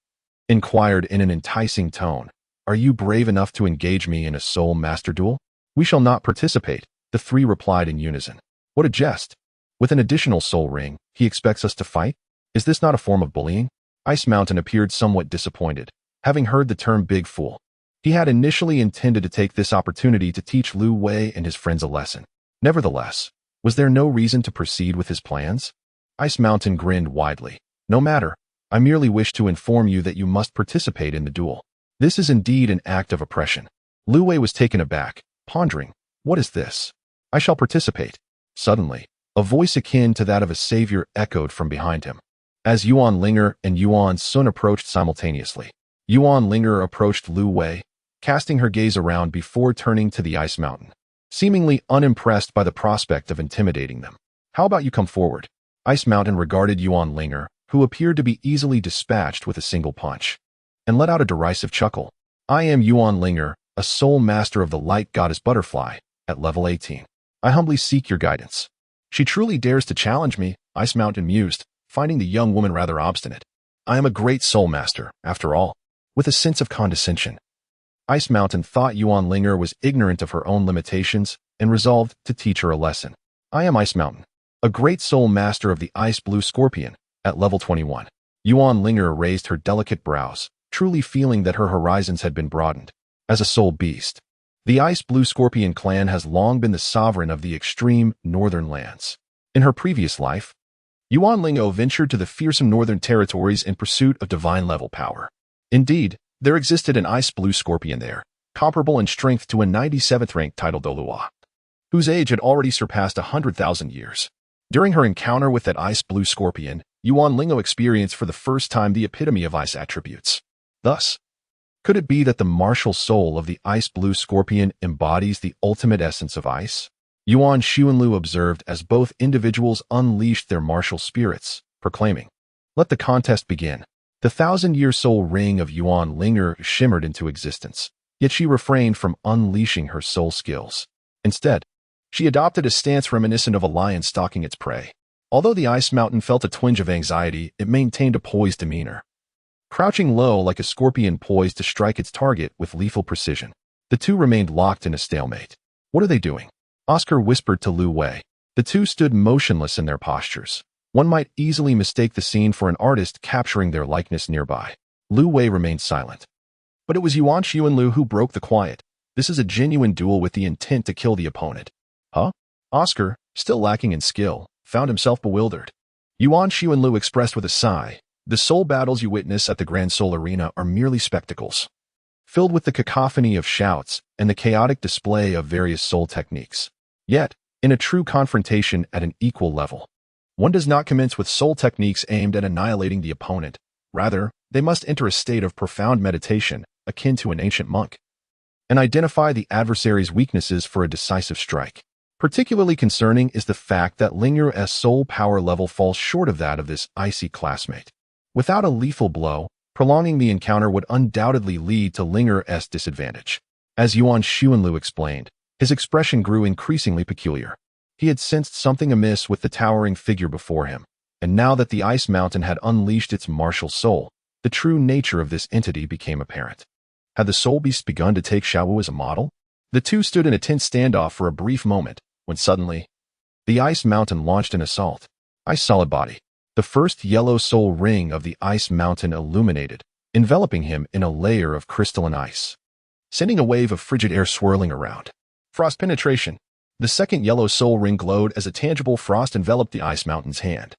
inquired in an enticing tone, Are you brave enough to engage me in a soul master duel? We shall not participate, the three replied in unison. What a jest! With an additional soul ring, he expects us to fight? Is this not a form of bullying? Ice Mountain appeared somewhat disappointed, having heard the term big fool. He had initially intended to take this opportunity to teach Lu Wei and his friends a lesson. Nevertheless, was there no reason to proceed with his plans? Ice Mountain grinned widely. No matter, I merely wish to inform you that you must participate in the duel. This is indeed an act of oppression. Lu Wei was taken aback, pondering, what is this? I shall participate. Suddenly, a voice akin to that of a savior echoed from behind him. As Yuan Ling'er and Yuan Sun approached simultaneously, Yuan Ling'er approached Lu Wei, casting her gaze around before turning to the Ice Mountain. seemingly unimpressed by the prospect of intimidating them. "How about you come forward?" Ice Mountain regarded Yuan Ling'er, who appeared to be easily dispatched with a single punch, and let out a derisive chuckle. "I am Yuan Ling'er, a soul master of the light goddess butterfly, at level 18. I humbly seek your guidance." "She truly dares to challenge me," Ice Mountain mused, finding the young woman rather obstinate. "I am a great soul master, after all." With a sense of condescension, Ice Mountain thought Yuan Ling'er was ignorant of her own limitations and resolved to teach her a lesson. "I am Ice Mountain, a great soul master of the ice blue scorpion, at level 21. Yuan Ling'er raised her delicate brows, truly feeling that her horizons had been broadened. As a soul beast, the ice blue scorpion clan has long been the sovereign of the extreme northern lands. In her previous life, Yuan Ling'er ventured to the fearsome northern territories in pursuit of divine-level power. Indeed, there existed an ice blue scorpion there, comparable in strength to a 97th-ranked titled Douluo, whose age had already surpassed 100,000 years. During her encounter with that ice blue scorpion, Yuan Ling'er experienced for the first time the epitome of ice attributes. Thus, could it be that the martial soul of the ice blue scorpion embodies the ultimate essence of ice? Yuan Xuanlu observed as both individuals unleashed their martial spirits, proclaiming, "Let the contest begin." The 1,000-year soul ring of Yuan Ling'er shimmered into existence, yet she refrained from unleashing her soul skills. Instead, she adopted a stance reminiscent of a lion stalking its prey. Although the Ice Mountain felt a twinge of anxiety, it maintained a poised demeanor, crouching low like a scorpion poised to strike its target with lethal precision. The two remained locked in a stalemate. "What are they doing?" Oscar whispered to Lu Wei. The two stood motionless in their postures. One might easily mistake the scene for an artist capturing their likeness nearby. Lu Wei remained silent. But it was Yuan Xuanlu who broke the quiet. "This is a genuine duel with the intent to kill the opponent." "Huh?" Oscar, still lacking in skill, found himself bewildered. Yuan Xuanlu expressed with a sigh, "The soul battles you witness at the Grand Soul Arena are merely spectacles, filled with the cacophony of shouts and the chaotic display of various soul techniques. Yet, in a true confrontation at an equal level, one does not commence with soul techniques aimed at annihilating the opponent. Rather, they must enter a state of profound meditation, akin to an ancient monk, and identify the adversary's weaknesses for a decisive strike. Particularly concerning is the fact that Ling'er's soul power level falls short of that of this icy classmate. Without a lethal blow, prolonging the encounter would undoubtedly lead to Ling'er's disadvantage." As Yuan Xuanlu explained, his expression grew increasingly peculiar. He had sensed something amiss with the towering figure before him, and now that the Ice Mountain had unleashed its martial soul, the true nature of this entity became apparent. Had the soul beast begun to take Xiaowu as a model? The two stood in a tense standoff for a brief moment, when suddenly, the Ice Mountain launched an assault. Ice Solid Body. The first yellow soul ring of the Ice Mountain illuminated, enveloping him in a layer of crystalline ice, sending a wave of frigid air swirling around. Frost Penetration. The second yellow soul ring glowed as a tangible frost enveloped the Ice Mountain's hand,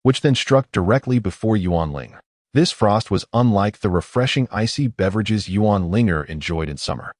which then struck directly before Yuan Ling'er. This frost was unlike the refreshing icy beverages Yuan Ling'er enjoyed in summer.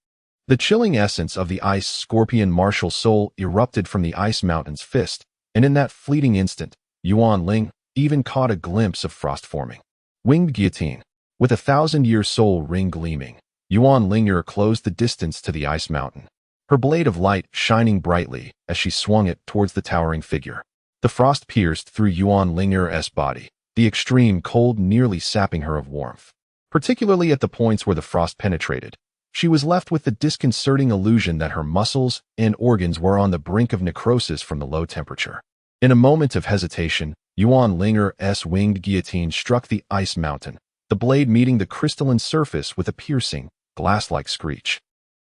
The chilling essence of the ice scorpion martial soul erupted from the Ice Mountain's fist, and in that fleeting instant, Yuan Ling'er even caught a glimpse of frost forming. Winged Guillotine. With a 1,000-year soul ring gleaming, Yuan Ling'er closed the distance to the Ice Mountain, her blade of light shining brightly as she swung it towards the towering figure. The frost pierced through Yuan Ling'er's body, the extreme cold nearly sapping her of warmth. Particularly at the points where the frost penetrated, she was left with the disconcerting illusion that her muscles and organs were on the brink of necrosis from the low temperature. In a moment of hesitation, Yuan Ling'er's winged guillotine struck the Ice Mountain, the blade meeting the crystalline surface with a piercing, glass-like screech,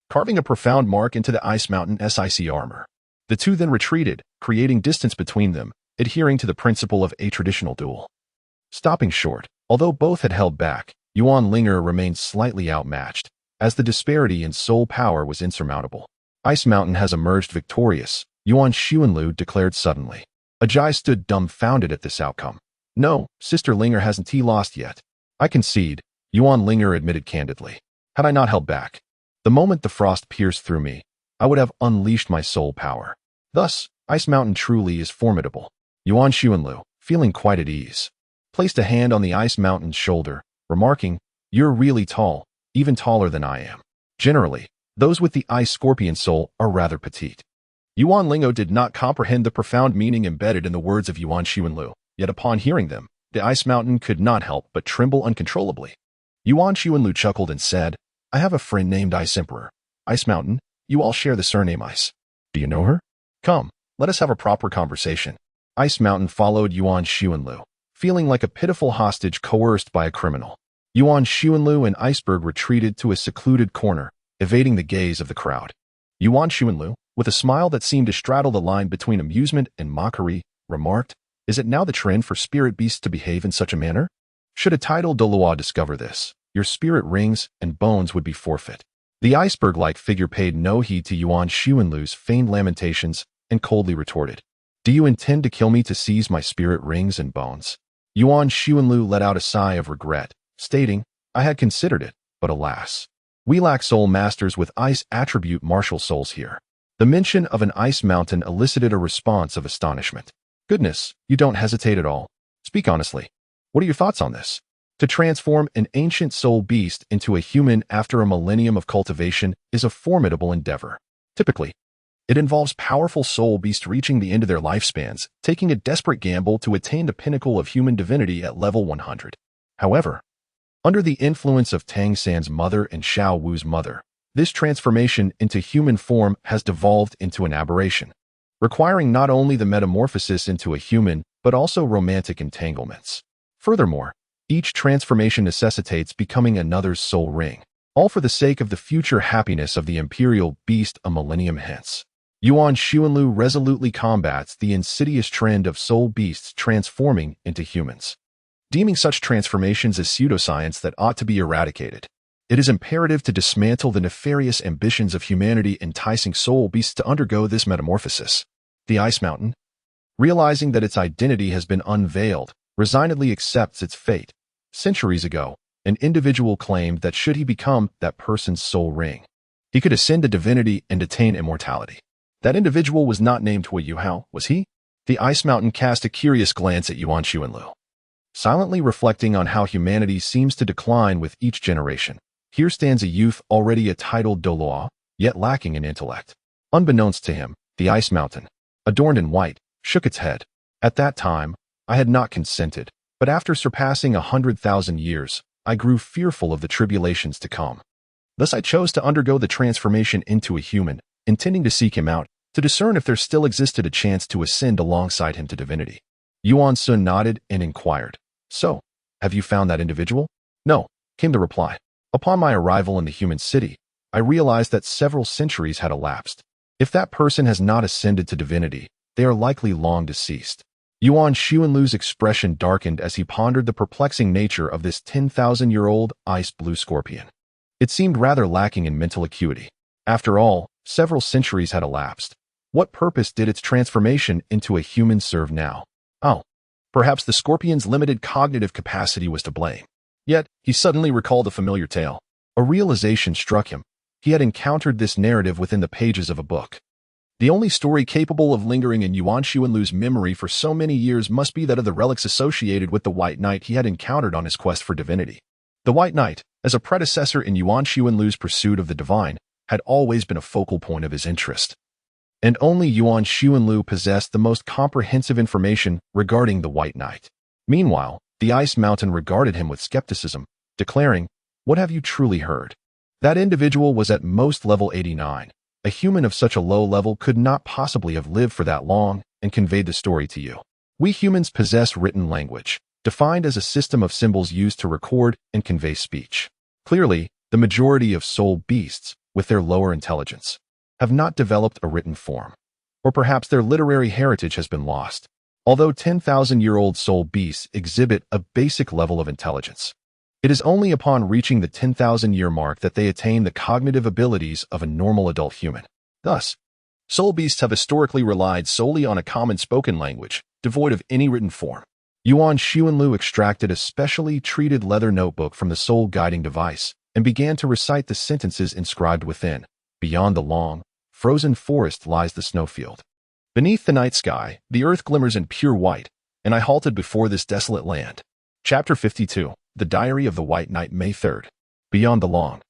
carving a profound mark into the Ice Mountain's icy armor. The two then retreated, creating distance between them, adhering to the principle of a traditional duel. Stopping short, although both had held back, Yuan Ling'er remained slightly outmatched, as the disparity in soul power was insurmountable. Ice Mountain has emerged victorious, Yuan Xuanlu declared suddenly. Ajay stood dumbfounded at this outcome. "No, Sister Ling'er hasn't lost yet." "I concede," Yuan Ling'er admitted candidly. "Had I not held back, the moment the frost pierced through me, I would have unleashed my soul power. Thus, Ice Mountain truly is formidable." Yuan Xuanlu, feeling quite at ease, placed a hand on the Ice Mountain's shoulder, remarking, "You're really tall, even taller than I am. Generally, Those with the ice scorpion soul are rather petite. Yuan Ling'er did not comprehend the profound meaning embedded in the words of Yuan Xuanlu, yet upon hearing them, the ice mountain could not help but tremble uncontrollably. Yuan Xuanlu chuckled and said, I have a friend named Ice Emperor. Ice Mountain, you all share the surname Ice. Do you know her? Come, let us have a proper conversation. Ice Mountain followed Yuan Xuanlu, feeling like a pitiful hostage coerced by a criminal. Yuan Xuanlu and Iceberg retreated to a secluded corner, evading the gaze of the crowd. Yuan Xuanlu, with a smile that seemed to straddle the line between amusement and mockery, remarked, Is it now the trend for spirit beasts to behave in such a manner? Should a tidal Douluo discover this, your spirit rings and bones would be forfeit. The iceberg-like figure paid no heed to Yuan Xuanlu's feigned lamentations and coldly retorted, Do you intend to kill me to seize my spirit rings and bones? Yuan Xuanlu let out a sigh of regret, stating, I had considered it, but alas. We lack soul masters with ice attribute martial souls here. The mention of an ice mountain elicited a response of astonishment. Goodness, you don't hesitate at all. Speak honestly. What are your thoughts on this? To transform an ancient soul beast into a human after a millennium of cultivation is a formidable endeavor. Typically, it involves powerful soul beasts reaching the end of their lifespans, taking a desperate gamble to attain the pinnacle of human divinity at level 100. However, under the influence of Tang San's mother and Xiao Wu's mother, this transformation into human form has devolved into an aberration, requiring not only the metamorphosis into a human, but also romantic entanglements. Furthermore, each transformation necessitates becoming another's soul ring, all for the sake of the future happiness of the imperial beast a millennium hence. Yuan Xuanlu resolutely combats the insidious trend of soul beasts transforming into humans, deeming such transformations as pseudoscience that ought to be eradicated. It is imperative to dismantle the nefarious ambitions of humanity enticing soul beasts to undergo this metamorphosis. The Ice Mountain, realizing that its identity has been unveiled, resignedly accepts its fate. Centuries ago, an individual claimed that should he become that person's soul ring, he could ascend to divinity and attain immortality. That individual was not named Yu Hao, was he? The Ice Mountain cast a curious glance at Yuan Xuanlu, silently reflecting on how humanity seems to decline with each generation. Here stands a youth already a titled Douluo, yet lacking in intellect. Unbeknownst to him, the Ice Mountain, adorned in white, shook its head. At that time, I had not consented, but after surpassing 100,000 years, I grew fearful of the tribulations to come. Thus I chose to undergo the transformation into a human, intending to seek him out, to discern if there still existed a chance to ascend alongside him to divinity. Yuan Sun nodded and inquired, So, have you found that individual? No, came the reply. Upon my arrival in the human city, I realized that several centuries had elapsed. If that person has not ascended to divinity, they are likely long deceased. Yuan Xuanlu's expression darkened as he pondered the perplexing nature of this 10,000-year-old ice-blue scorpion. It seemed rather lacking in mental acuity. After all, several centuries had elapsed. What purpose did its transformation into a human serve now? Oh, perhaps the scorpion's limited cognitive capacity was to blame. Yet, he suddenly recalled a familiar tale. A realization struck him. He had encountered this narrative within the pages of a book. The only story capable of lingering in Yuan Xuanlu's memory for so many years must be that of the relics associated with the White Knight he had encountered on his quest for divinity. The White Knight, as a predecessor in Yuan Xuanlu's pursuit of the divine, had always been a focal point of his interest. And only Yuan Xuanlu possessed the most comprehensive information regarding the White Knight. Meanwhile, the Ice Mountain regarded him with skepticism, declaring, What have you truly heard? That individual was at most level 89. A human of such a low level could not possibly have lived for that long and conveyed the story to you. We humans possess written language, defined as a system of symbols used to record and convey speech. Clearly, the majority of soul beasts, with their lower intelligence, have not developed a written form. Or perhaps their literary heritage has been lost. Although 10,000-year-old soul beasts exhibit a basic level of intelligence, it is only upon reaching the 10,000-year mark that they attain the cognitive abilities of a normal adult human. Thus, soul beasts have historically relied solely on a common spoken language, devoid of any written form. Yuan Xuanlu extracted a specially treated leather notebook from the soul guiding device and began to recite the sentences inscribed within. Beyond the long, frozen forest lies the snowfield. Beneath the night sky, the earth glimmers in pure white, and I halted before this desolate land. Chapter 52, The Diary of the White Knight, May 3rd. Beyond the long,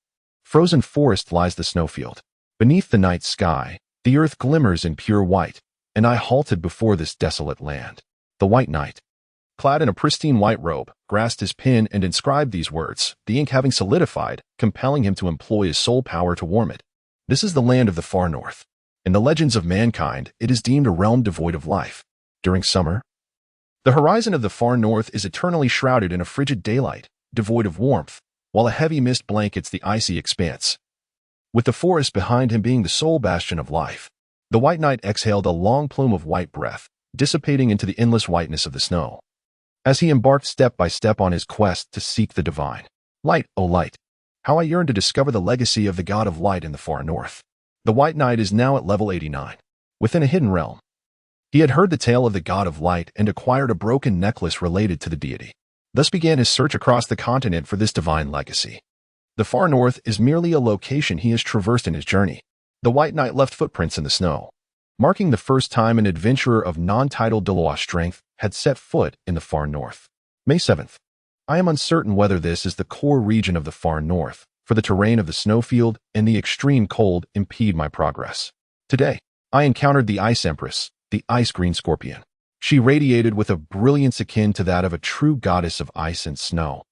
Frozen forest lies the snowfield. Beneath the night sky, the earth glimmers in pure white, and I halted before this desolate land. The White Knight, clad in a pristine white robe, grasped his pen and inscribed these words, the ink having solidified, compelling him to employ his soul power to warm it. This is the land of the far north. In the legends of mankind, it is deemed a realm devoid of life. During summer, the horizon of the far north is eternally shrouded in a frigid daylight, devoid of warmth, while a heavy mist blankets the icy expanse. With the forest behind him being the sole bastion of life, the White Knight exhaled a long plume of white breath, dissipating into the endless whiteness of the snow. As he embarked step by step on his quest to seek the divine. Light, O light! How I yearn to discover the legacy of the god of light in the far north. The White Knight is now at level 89, within a hidden realm. He had heard the tale of the god of light and acquired a broken necklace related to the deity. Thus began his search across the continent for this divine legacy. The far north is merely a location he has traversed in his journey. The White Knight left footprints in the snow, marking the first time an adventurer of non-titled Douluo strength had set foot in the far north. May 7th. I am uncertain whether this is the core region of the far north, for the terrain of the snowfield and the extreme cold impede my progress. Today, I encountered the Ice Empress, the ice-green scorpion. She radiated with a brilliance akin to that of a true goddess of ice and snow.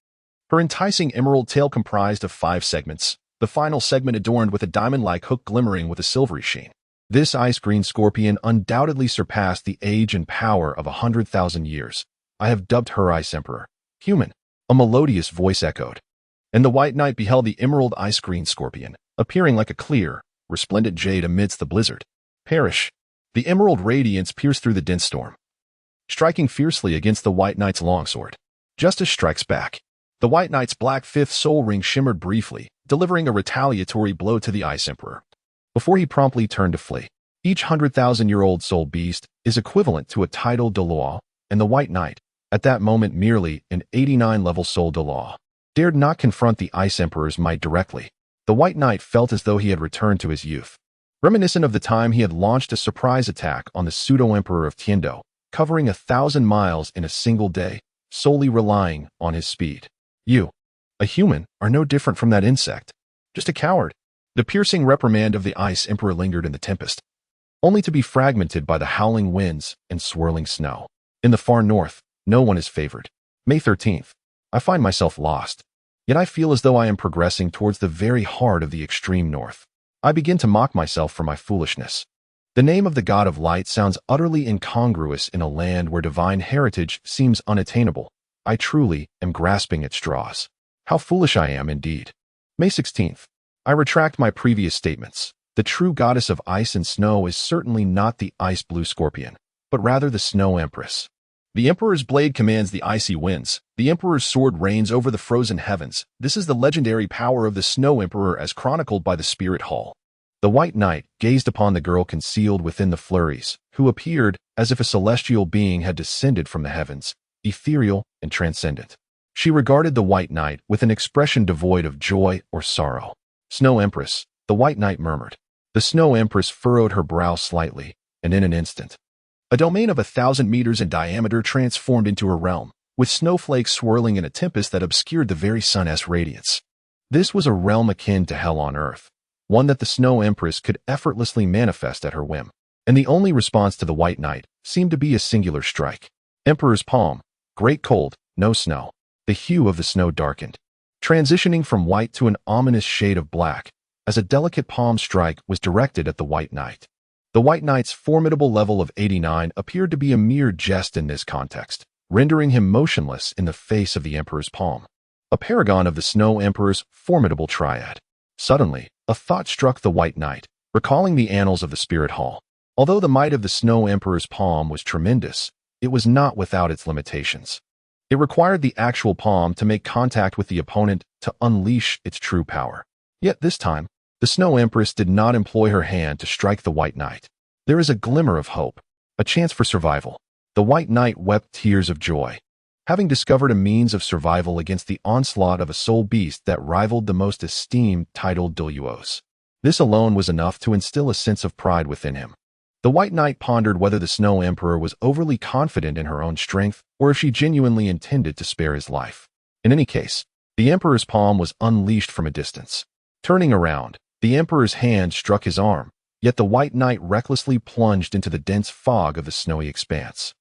Her enticing emerald tail comprised of 5 segments, the final segment adorned with a diamond-like hook glimmering with a silvery sheen. This ice-green scorpion undoubtedly surpassed the age and power of 100,000 years. I have dubbed her Ice Emperor. Human, a melodious voice echoed. And the White Knight beheld the emerald ice-green scorpion, appearing like a clear, resplendent jade amidst the blizzard. Perish! The emerald radiance pierced through the dense storm, striking fiercely against the White Knight's longsword. Justice strikes back. The White Knight's black fifth soul ring shimmered briefly, delivering a retaliatory blow to the Ice Emperor, before he promptly turned to flee. Each 100,000-year-old soul beast is equivalent to a title Douluo, and the White Knight, at that moment merely an 89-level soul Douluo, dared not confront the Ice Emperor's might directly. The White Knight felt as though he had returned to his youth, reminiscent of the time he had launched a surprise attack on the pseudo-emperor of Tiando, covering 1,000 miles in a single day, solely relying on his speed. You, a human, are no different from that insect. Just a coward. The piercing reprimand of the Ice Emperor lingered in the tempest, only to be fragmented by the howling winds and swirling snow. In the far north, no one is favored. May 13th. I find myself lost, yet I feel as though I am progressing towards the very heart of the extreme north. I begin to mock myself for my foolishness. The name of the god of light sounds utterly incongruous in a land where divine heritage seems unattainable. I truly am grasping at straws. How foolish I am indeed. May 16th. I retract my previous statements. The true goddess of ice and snow is certainly not the ice-blue scorpion, but rather the Snow Empress. The Emperor's blade commands the icy winds. The Emperor's sword reigns over the frozen heavens. This is the legendary power of the Snow Emperor as chronicled by the Spirit Hall. The White Knight gazed upon the girl concealed within the flurries, who appeared as if a celestial being had descended from the heavens, ethereal and transcendent. She regarded the White Knight with an expression devoid of joy or sorrow. Snow Empress, the White Knight murmured. The Snow Empress furrowed her brow slightly, and in an instant, a domain of 1,000 meters in diameter transformed into her realm, with snowflakes swirling in a tempest that obscured the very sun's radiance. This was a realm akin to hell on earth, one that the Snow Empress could effortlessly manifest at her whim. And the only response to the White Knight seemed to be a singular strike. Emperor's palm, great cold, no snow. The hue of the snow darkened, transitioning from white to an ominous shade of black, as a delicate palm strike was directed at the White Knight. The White Knight's formidable level of 89 appeared to be a mere jest in this context, rendering him motionless in the face of the Emperor's palm, a paragon of the Snow Emperor's formidable triad. Suddenly, a thought struck the White Knight, recalling the annals of the Spirit Hall. Although the might of the Snow Emperor's palm was tremendous, it was not without its limitations. It required the actual palm to make contact with the opponent to unleash its true power. Yet this time, the Snow Empress did not employ her hand to strike the White Knight. There is a glimmer of hope, a chance for survival. The White Knight wept tears of joy, having discovered a means of survival against the onslaught of a soul beast that rivaled the most esteemed titled Douluos. This alone was enough to instill a sense of pride within him. The White Knight pondered whether the Snow Emperor was overly confident in her own strength or if she genuinely intended to spare his life. In any case, the Emperor's palm was unleashed from a distance. Turning around, the emperor's hand struck his arm, yet the white knight recklessly plunged into the dense fog of the snowy expanse.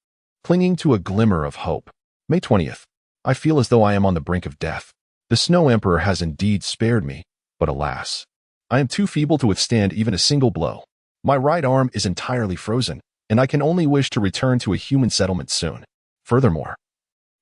Clinging to a glimmer of hope. May 20th. I feel as though I am on the brink of death. The Snow Emperor has indeed spared me, but alas, I am too feeble to withstand even a single blow. My right arm is entirely frozen, and I can only wish to return to a human settlement soon. Furthermore,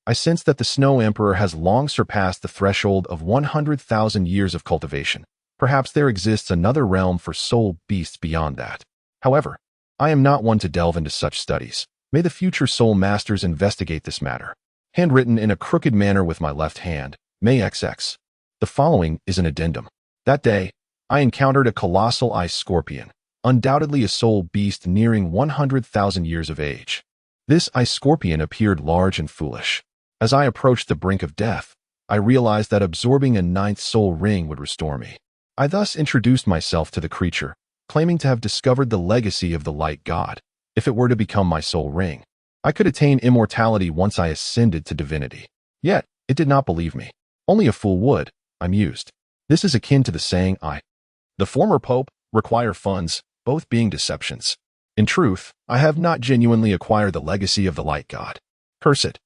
I sense that the Snow Emperor has long surpassed the threshold of 100,000 years of cultivation. Perhaps there exists another realm for soul beasts beyond that. However, I am not one to delve into such studies. May the future soul masters investigate this matter. Handwritten in a crooked manner with my left hand, May XX. The following is an addendum. That day, I encountered a colossal ice scorpion, undoubtedly a soul beast nearing 100,000 years of age. This ice scorpion appeared large and foolish. As I approached the brink of death, I realized that absorbing a ninth soul ring would restore me. I thus introduced myself to the creature, claiming to have discovered the legacy of the light god. If it were to become my soul ring, I could attain immortality once I ascended to divinity. Yet, it did not believe me. Only a fool would, I mused. This is akin to the saying the former pope, require funds, both being deceptions. In truth, I have not genuinely acquired the legacy of the light god. Curse it.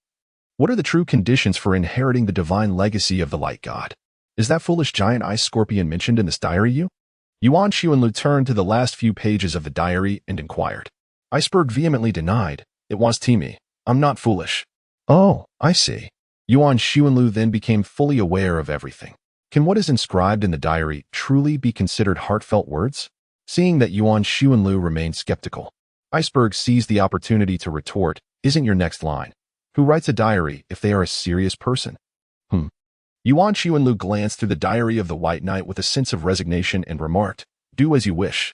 What are the true conditions for inheriting the divine legacy of the light god? Is that foolish giant ice scorpion mentioned in this diary Yuan Xuanlu turned to the last few pages of the diary and inquired. Iceberg vehemently denied. It was me. I'm not foolish. Oh, I see. Yuan Xuanlu then became fully aware of everything. Can what is inscribed in the diary truly be considered heartfelt words? Seeing that Yuan Xuanlu remained skeptical, Iceberg seized the opportunity to retort, isn't your next line? Who writes a diary if they are a serious person? Yuan Xuanlu glanced through the diary of the White Knight with a sense of resignation and remarked, do as you wish.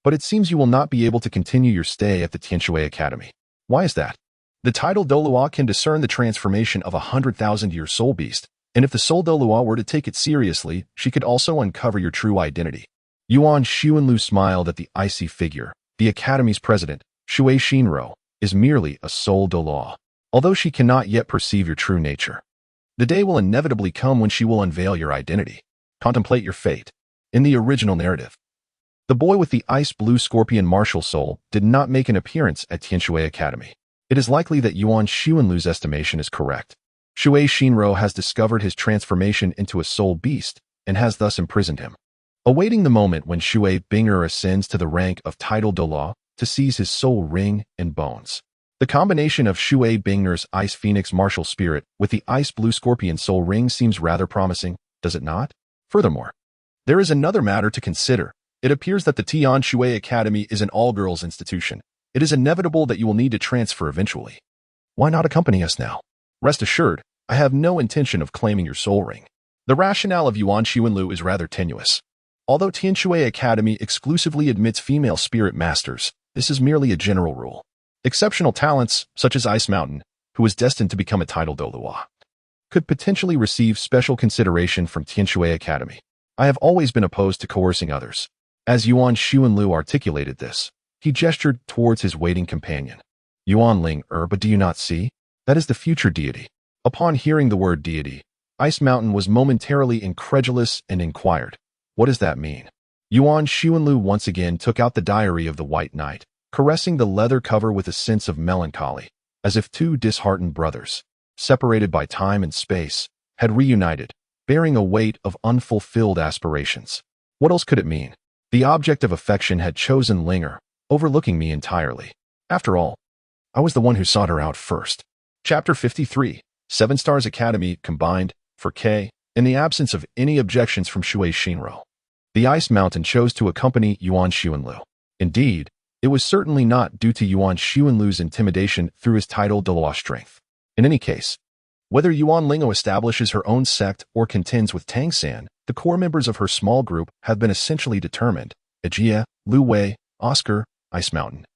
But it seems you will not be able to continue your stay at the Tianshui Academy. Why is that? The title Douluo can discern the transformation of a 100,000-year soul beast, and if the soul Douluo were to take it seriously, she could also uncover your true identity. Yuan Xuanlu smiled at the icy figure. The Academy's president, Shui Shinro, is merely a soul Douluo, although she cannot yet perceive your true nature. The day will inevitably come when she will unveil your identity. Contemplate your fate. In the original narrative, the boy with the ice-blue scorpion martial soul did not make an appearance at Tianshui Academy. It is likely that Yuan Xuanlu's estimation is correct. Shui Shinro has discovered his transformation into a soul beast and has thus imprisoned him. Awaiting the moment when Shui Ling'er ascends to the rank of title Douluo to seize his soul ring and bones. The combination of Shui Ling'er's Ice Phoenix martial spirit with the Ice Blue Scorpion soul ring seems rather promising, does it not? Furthermore, there is another matter to consider. It appears that the Tianshui Academy is an all-girls institution. It is inevitable that you will need to transfer eventually. Why not accompany us now? Rest assured, I have no intention of claiming your soul ring. The rationale of Yuan Xuanlu is rather tenuous. Although Tianshui Academy exclusively admits female spirit masters, this is merely a general rule. Exceptional talents, such as Ice Mountain, who is destined to become a title Douluo, could potentially receive special consideration from Tianshui Academy. I have always been opposed to coercing others. As Yuan Xuanlu articulated this, he gestured towards his waiting companion. Yuan Ling'er, but do you not see? That is the future deity. Upon hearing the word deity, Ice Mountain was momentarily incredulous and inquired, what does that mean? Yuan Xuanlu once again took out the diary of the White Knight, caressing the leather cover with a sense of melancholy, as if two disheartened brothers, separated by time and space, had reunited, bearing a weight of unfulfilled aspirations. What else could it mean? The object of affection had chosen Ling'er, overlooking me entirely. After all, I was the one who sought her out first. Chapter 53, 7 Stars Academy combined, for K, in the absence of any objections from Shui Shinro. The Ice Mountain chose to accompany Yuan Xuanlu. Indeed, it was certainly not due to Yuan Xuanlu's intimidation through his title Douluo strength. In any case, whether Yuan Ling'er establishes her own sect or contends with Tang San, the core members of her small group have been essentially determined. Ajia, Lu Wei, Oscar, Ice Mountain,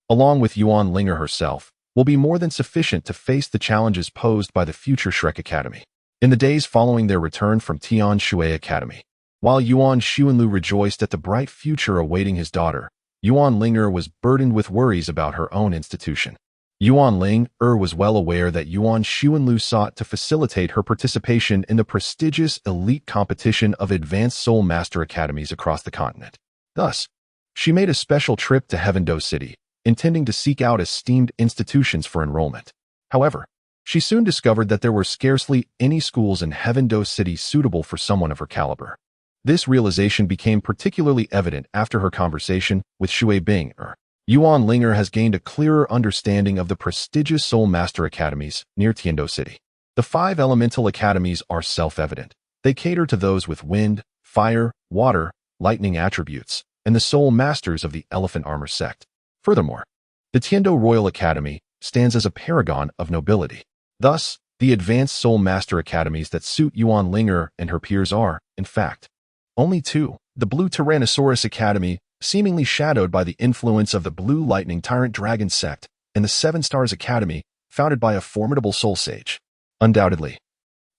along with Yuan Ling'er herself, will be more than sufficient to face the challenges posed by the future Shrek Academy. In the days following their return from Tianshui Academy, while Yuan Xuanlu rejoiced at the bright future awaiting his daughter, Yuan Ling'er was burdened with worries about her own institution. Yuan Ling'er was well aware that Yuan Xuanlu sought to facilitate her participation in the prestigious elite competition of advanced Soul Master Academies across the continent. Thus, she made a special trip to Heaven-Do City, intending to seek out esteemed institutions for enrollment. However, she soon discovered that there were scarcely any schools in Heaven-Do City suitable for someone of her caliber. This realization became particularly evident after her conversation with Shui Bing-er. Yuan Ling'er has gained a clearer understanding of the prestigious Soul Master Academies near Tiando City. The 5 elemental academies are self-evident. They cater to those with wind, fire, water, lightning attributes, and the Soul Masters of the Elephant Armor sect. Furthermore, the Tiando Royal Academy stands as a paragon of nobility. Thus, the advanced Soul Master Academies that suit Yuan Ling'er and her peers are, in fact, only 2. The Blue Tyrannosaurus Academy, seemingly shadowed by the influence of the Blue Lightning Tyrant Dragon sect, and the 7 Stars Academy, founded by a formidable soul sage. Undoubtedly,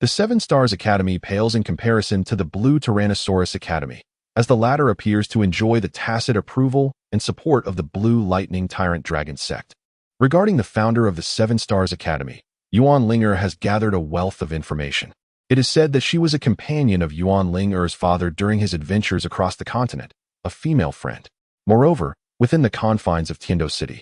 the 7 Stars Academy pales in comparison to the Blue Tyrannosaurus Academy, as the latter appears to enjoy the tacit approval and support of the Blue Lightning Tyrant Dragon sect. Regarding the founder of the 7 Stars Academy, Yuan Ling'er has gathered a wealth of information. It is said that she was a companion of Yuan Ling'er's father during his adventures across the continent, a female friend. Moreover, within the confines of Tiando City,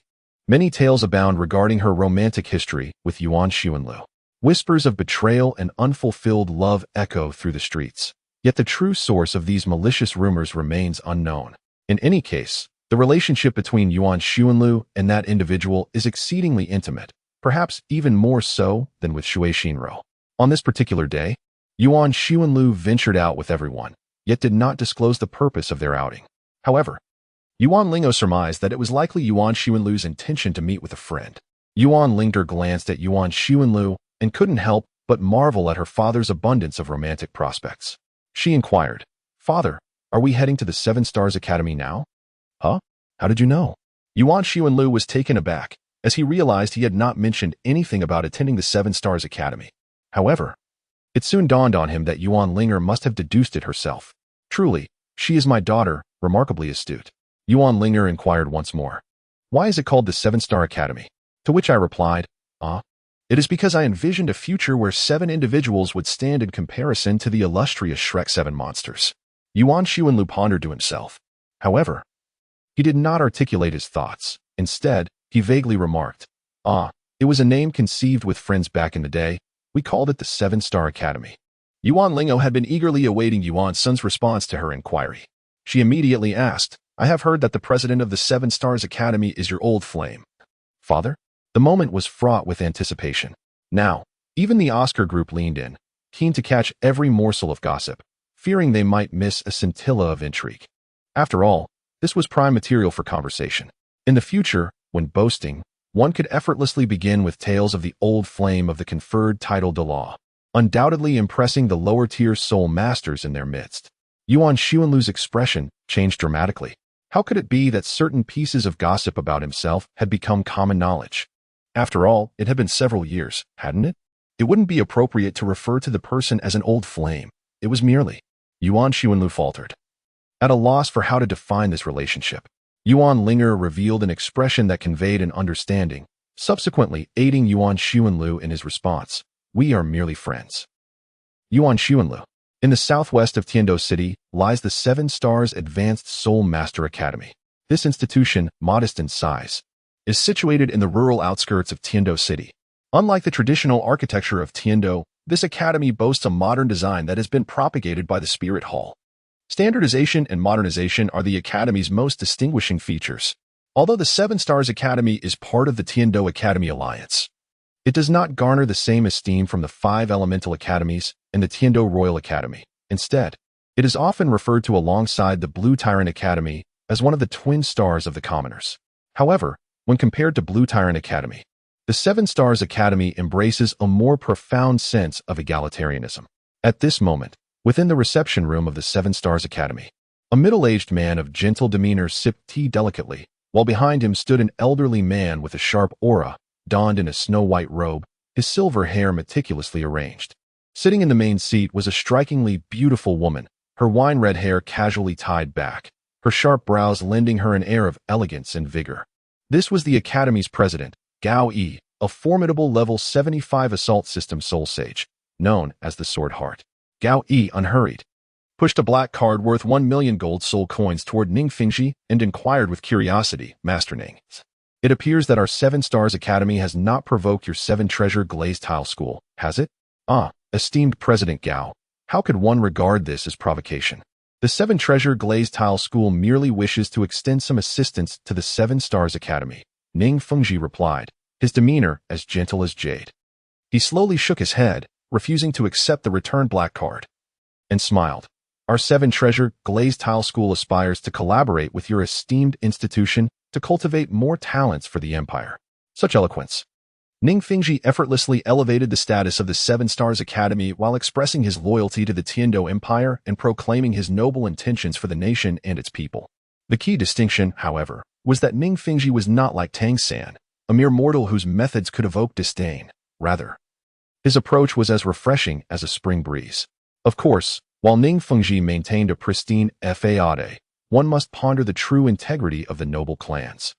many tales abound regarding her romantic history with Yuan Xuanlu. Whispers of betrayal and unfulfilled love echo through the streets, yet the true source of these malicious rumors remains unknown. In any case, the relationship between Yuan Xuanlu and that individual is exceedingly intimate, perhaps even more so than with Shui Xinro. On this particular day, Yuan Xuanlu ventured out with everyone, yet did not disclose the purpose of their outing. However, Yuan Ling'er surmised that it was likely Yuan Xuanlu's intention to meet with a friend. Yuan Ling'er glanced at Yuan Xuanlu and couldn't help but marvel at her father's abundance of romantic prospects. She inquired, "Father, are we heading to the 7 Stars Academy now?" "Huh? How did you know?" Yuan Xuanlu was taken aback, as he realized he had not mentioned anything about attending the 7 Stars Academy. However, it soon dawned on him that Yuan Ling'er must have deduced it herself. "Truly, she is my daughter, remarkably astute." Yuan Ling'er inquired once more, "Why is it called the 7-Star Academy?" To which I replied, It is because I envisioned a future where 7 individuals would stand in comparison to the illustrious Shrek 7 monsters." Yuan Xuanlu pondered to himself. However, he did not articulate his thoughts. Instead, he vaguely remarked, It was a name conceived with friends back in the day. We called it the 7-Star Academy." Yuan Ling'er had been eagerly awaiting Yuan Sun's response to her inquiry. She immediately asked, "I have heard that the president of the 7 Stars Academy is your old flame." "Father?" The moment was fraught with anticipation. Now, even the Oscar group leaned in, keen to catch every morsel of gossip, fearing they might miss a scintilla of intrigue. After all, this was prime material for conversation. In the future, when boasting, one could effortlessly begin with tales of the old flame of the conferred title Douluo, undoubtedly impressing the lower-tier soul masters in their midst. Yuan Xuanlu's expression changed dramatically. How could it be that certain pieces of gossip about himself had become common knowledge? After all, it had been several years, hadn't it? It wouldn't be appropriate to refer to the person as an old flame. It was merely. Yuan Xuanlu faltered, at a loss for how to define this relationship. Yuan Ling'er revealed an expression that conveyed an understanding, subsequently aiding Yuan Xuanlu in his response. "We are merely friends." Yuan Xuanlu. In the southwest of Tiando City lies the 7 Stars Advanced Soul Master Academy. This institution, modest in size, is situated in the rural outskirts of Tiando City. Unlike the traditional architecture of Tiando, this academy boasts a modern design that has been propagated by the Spirit Hall. Standardization and modernization are the academy's most distinguishing features. Although the 7 Stars Academy is part of the Tiando Academy Alliance, it does not garner the same esteem from the 5 Elemental Academies and the Tiando Royal Academy. Instead, it is often referred to alongside the Blue Tyrant Academy as one of the twin stars of the commoners. However, when compared to Blue Tyrant Academy, the 7 Stars Academy embraces a more profound sense of egalitarianism. At this moment, within the reception room of the 7 Stars Academy, a middle-aged man of gentle demeanor sipped tea delicately, while behind him stood an elderly man with a sharp aura, donned in a snow-white robe, his silver hair meticulously arranged. Sitting in the main seat was a strikingly beautiful woman, her wine-red hair casually tied back, her sharp brows lending her an air of elegance and vigor. This was the Academy's president, Gao Yi, a formidable level 75 assault system soul sage, known as the Sword Heart. Gao Yi unhurried, pushed a black card worth 1 million gold soul coins toward Ning Fingji and inquired with curiosity, Master Ning. It appears that our 7 Stars Academy has not provoked your 7 Treasure Glazed Tile School, has it? Ah, esteemed President Gao, how could one regard this as provocation? The 7 Treasure Glazed Tile School merely wishes to extend some assistance to the 7 Stars Academy, Ning Fengji replied, his demeanor as gentle as jade. He slowly shook his head, refusing to accept the returned black card, and smiled. Our 7 Treasure Glazed Tile School aspires to collaborate with your esteemed institution to cultivate more talents for the Empire. Such eloquence. Ning Fengji effortlessly elevated the status of the 7 Stars Academy while expressing his loyalty to the Tiando Empire and proclaiming his noble intentions for the nation and its people. The key distinction, however, was that Ning Fengji was not like Tang San, a mere mortal whose methods could evoke disdain. Rather, his approach was as refreshing as a spring breeze. Of course, while Ning Fengji maintained a pristine faade, one must ponder the true integrity of the noble clans.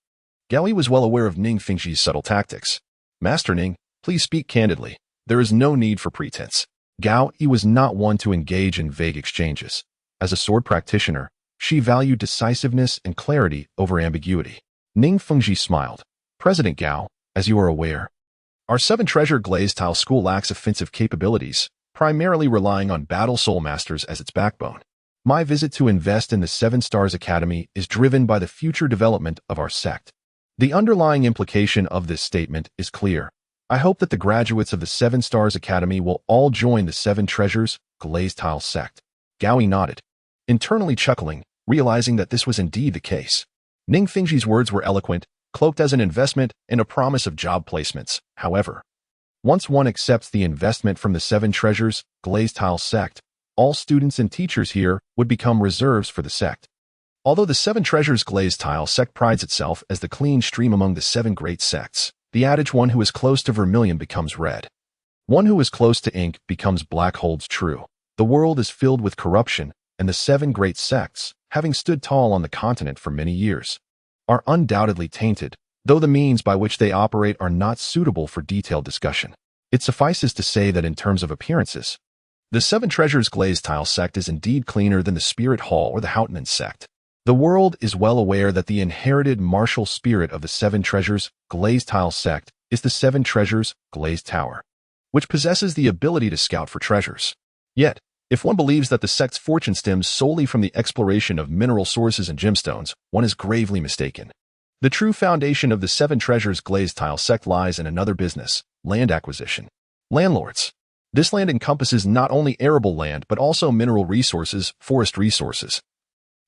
Gao Yi was well aware of Ning Fengji's subtle tactics. Master Ning, please speak candidly. There is no need for pretense. Gao Yi was not one to engage in vague exchanges. As a sword practitioner, she valued decisiveness and clarity over ambiguity. Ning Fengji smiled. President Gao, as you are aware, our 7 Treasure Glazed Tile School lacks offensive capabilities, primarily relying on battle soul masters as its backbone. My visit to invest in the 7 Stars Academy is driven by the future development of our sect. The underlying implication of this statement is clear. I hope that the graduates of the 7 Stars Academy will all join the 7 Treasures Glazed Tile sect. Gao Yi nodded, internally chuckling, realizing that this was indeed the case. Ning Fengji's words were eloquent, cloaked as an investment and a promise of job placements. However, once one accepts the investment from the 7 Treasures Glazed Tile sect, all students and teachers here would become reserves for the sect. Although the 7 Treasures Glazed Tile sect prides itself as the clean stream among the 7 great sects, the adage one who is close to vermilion becomes red. One who is close to ink becomes black holds true. The world is filled with corruption, and the 7 great sects, having stood tall on the continent for many years, are undoubtedly tainted, though the means by which they operate are not suitable for detailed discussion. It suffices to say that in terms of appearances, the 7 Treasures Glazed Tile sect is indeed cleaner than the Spirit Hall or the Haotian sect. The world is well aware that the inherited martial spirit of the 7 Treasures Glazed Tile sect is the 7 Treasures Glazed Tower, which possesses the ability to scout for treasures. Yet, if one believes that the sect's fortune stems solely from the exploration of mineral sources and gemstones, one is gravely mistaken. The true foundation of the 7 Treasures Glazed Tile sect lies in another business, land acquisition. Landlords. This land encompasses not only arable land but also mineral resources, forest resources,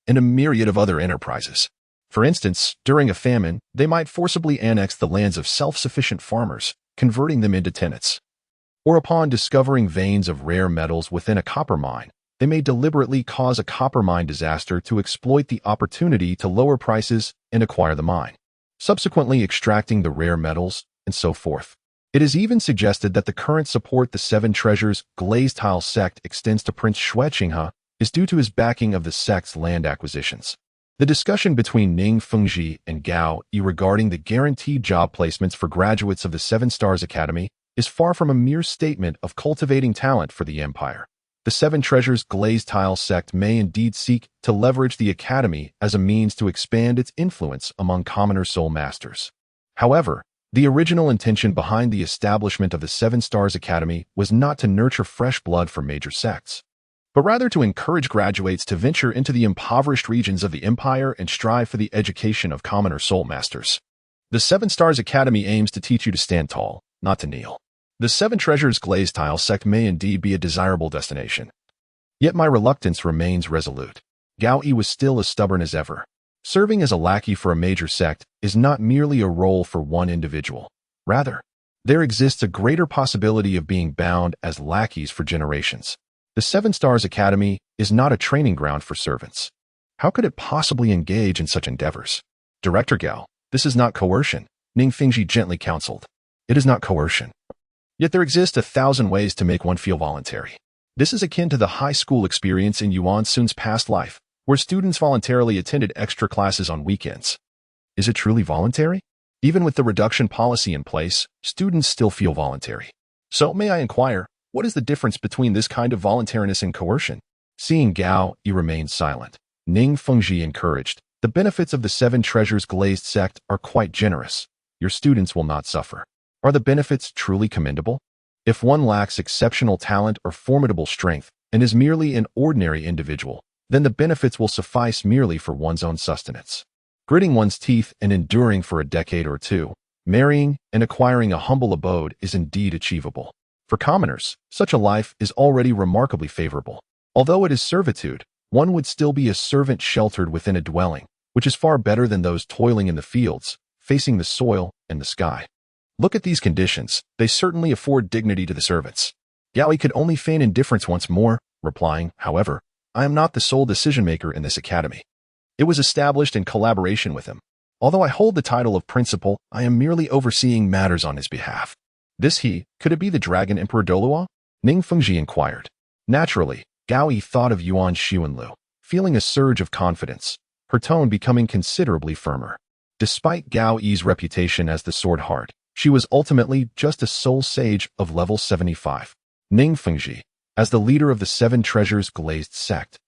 and a myriad of other enterprises. For instance, during a famine, they might forcibly annex the lands of self-sufficient farmers, converting them into tenants. Or upon discovering veins of rare metals within a copper mine, they may deliberately cause a copper mine disaster to exploit the opportunity to lower prices and acquire the mine, subsequently extracting the rare metals, and so forth. It is even suggested that the current support the 7 Treasures Glazed Tile sect extends to Prince Xue Qinghe is due to his backing of the sect's land acquisitions. The discussion between Ning Fengji and Gao Yi regarding the guaranteed job placements for graduates of the 7 Stars Academy is far from a mere statement of cultivating talent for the Empire. The 7 Treasures Glazed Tile sect may indeed seek to leverage the Academy as a means to expand its influence among commoner soul masters. However, the original intention behind the establishment of the 7 Stars Academy was not to nurture fresh blood for major sects, but rather to encourage graduates to venture into the impoverished regions of the Empire and strive for the education of commoner soul masters. The 7 Stars Academy aims to teach you to stand tall, not to kneel. The 7 Treasures Glazed Tile sect may indeed be a desirable destination. Yet my reluctance remains resolute. Gao Yi was still as stubborn as ever. Serving as a lackey for a major sect is not merely a role for one individual. Rather, there exists a greater possibility of being bound as lackeys for generations. The 7 Stars Academy is not a training ground for servants. How could it possibly engage in such endeavors? Director Gao, this is not coercion, Ning Fengji gently counseled. It is not coercion. Yet there exist 1,000 ways to make one feel voluntary. This is akin to the high school experience in Yuan Sun's past life, where students voluntarily attended extra classes on weekends. Is it truly voluntary? Even with the reduction policy in place, students still feel voluntary. So may I inquire, what is the difference between this kind of voluntariness and coercion? Seeing Gao Yi remain silent, Ning Fengji encouraged, the benefits of the Seven Treasures glazed sect are quite generous. Your students will not suffer. Are the benefits truly commendable? If one lacks exceptional talent or formidable strength and is merely an ordinary individual, then the benefits will suffice merely for one's own sustenance. Gritting one's teeth and enduring for a decade or two, marrying and acquiring a humble abode is indeed achievable. For commoners, such a life is already remarkably favorable. Although it is servitude, one would still be a servant sheltered within a dwelling, which is far better than those toiling in the fields, facing the soil and the sky. Look at these conditions, they certainly afford dignity to the servants. Gao Yi could only feign indifference once more, replying, however, I am not the sole decision-maker in this academy. It was established in collaboration with him. Although I hold the title of principal, I am merely overseeing matters on his behalf. Could it be the Dragon Emperor Douluo? Ning Fengji inquired. Naturally, Gao Yi thought of Yuan Ling'er, feeling a surge of confidence, her tone becoming considerably firmer. Despite Gao Yi's reputation as the Sword Heart, she was ultimately just a soul sage of level 75. Ning Fengji, as the leader of the Seven Treasures glazed sect,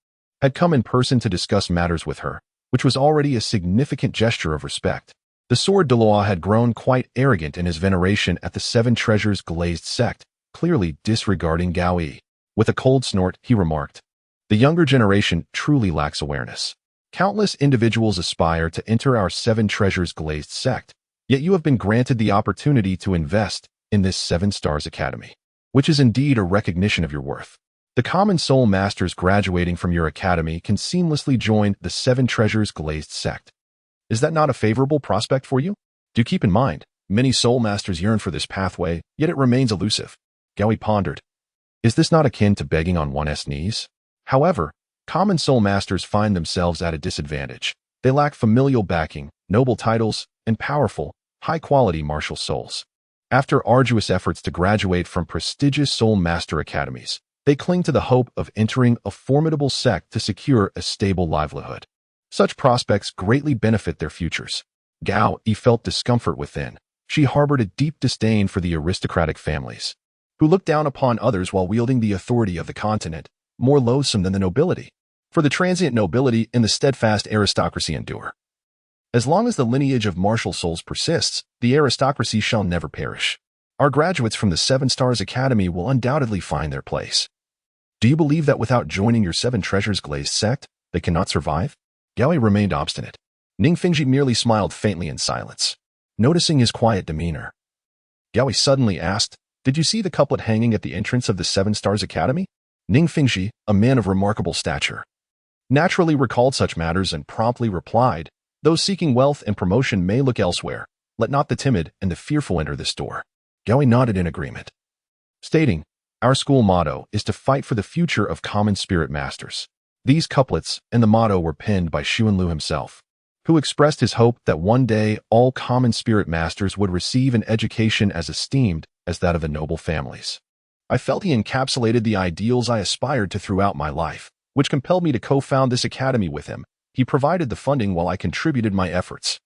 had come in person to discuss matters with her, which was already a significant gesture of respect. The Sword Douluo had grown quite arrogant in his veneration at the Seven Treasures glazed sect, clearly disregarding Gao Yi. With a cold snort, he remarked, the younger generation truly lacks awareness. Countless individuals aspire to enter our Seven Treasures glazed sect, yet you have been granted the opportunity to invest in this 7 Stars Academy, which is indeed a recognition of your worth. The common soul masters graduating from your academy can seamlessly join the Seven Treasures glazed sect. Is that not a favorable prospect for you? Do keep in mind, many soul masters yearn for this pathway, yet it remains elusive. Gao Yi pondered. Is this not akin to begging on one's knees? However, common soul masters find themselves at a disadvantage. They lack familial backing, noble titles, and powerful, high-quality martial souls. After arduous efforts to graduate from prestigious soul master academies, they cling to the hope of entering a formidable sect to secure a stable livelihood. Such prospects greatly benefit their futures. Gao Yi felt discomfort within. She harbored a deep disdain for the aristocratic families, who looked down upon others while wielding the authority of the continent, more loathsome than the nobility. For the transient nobility and the steadfast aristocracy endure. As long as the lineage of martial souls persists, the aristocracy shall never perish. Our graduates from the 7 Stars Academy will undoubtedly find their place. Do you believe that without joining your Seven Treasures glazed sect, they cannot survive? Gao Yi remained obstinate. Ning Fengji merely smiled faintly in silence. Noticing his quiet demeanor, Gao Yi suddenly asked, did you see the couplet hanging at the entrance of the 7 Stars Academy? Ning Fengji, a man of remarkable stature, naturally recalled such matters and promptly replied, those seeking wealth and promotion may look elsewhere. Let not the timid and the fearful enter this door. Gao Yi nodded in agreement, stating, our school motto is to fight for the future of common spirit masters. These couplets and the motto were penned by Yuan Ling'er himself, who expressed his hope that one day all common spirit masters would receive an education as esteemed as that of the noble families. I felt he encapsulated the ideals I aspired to throughout my life, which compelled me to co-found this academy with him. He provided the funding while I contributed my efforts.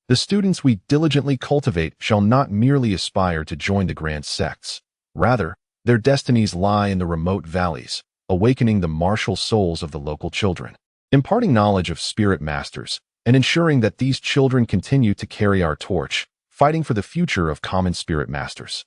The students we diligently cultivate shall not merely aspire to join the grand sects. Rather, their destinies lie in the remote valleys, awakening the martial souls of the local children, imparting knowledge of spirit masters, and ensuring that these children continue to carry our torch, fighting for the future of common spirit masters.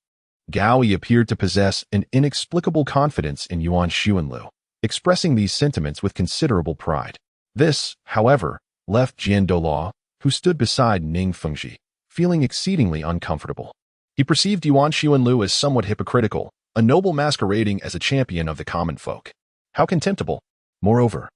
Gao Yi appeared to possess an inexplicable confidence in Yuan Ling'er, expressing these sentiments with considerable pride. This, however, left Douluo, who stood beside Ning Fengji, feeling exceedingly uncomfortable. He perceived Yuan Ling'er as somewhat hypocritical, a noble masquerading as a champion of the common folk. How contemptible! Moreover,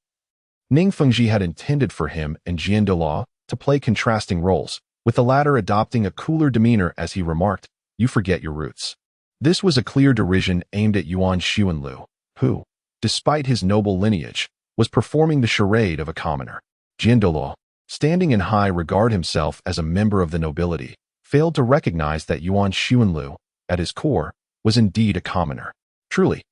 Ning Fengji had intended for him and Douluo to play contrasting roles, with the latter adopting a cooler demeanor as he remarked, you forget your roots. This was a clear derision aimed at Yuan Ling'er, who, despite his noble lineage, was performing the charade of a commoner. Douluo, standing in high regard himself as a member of the nobility, failed to recognize that Yuan Ling'er, at his core, was indeed a commoner. Truly,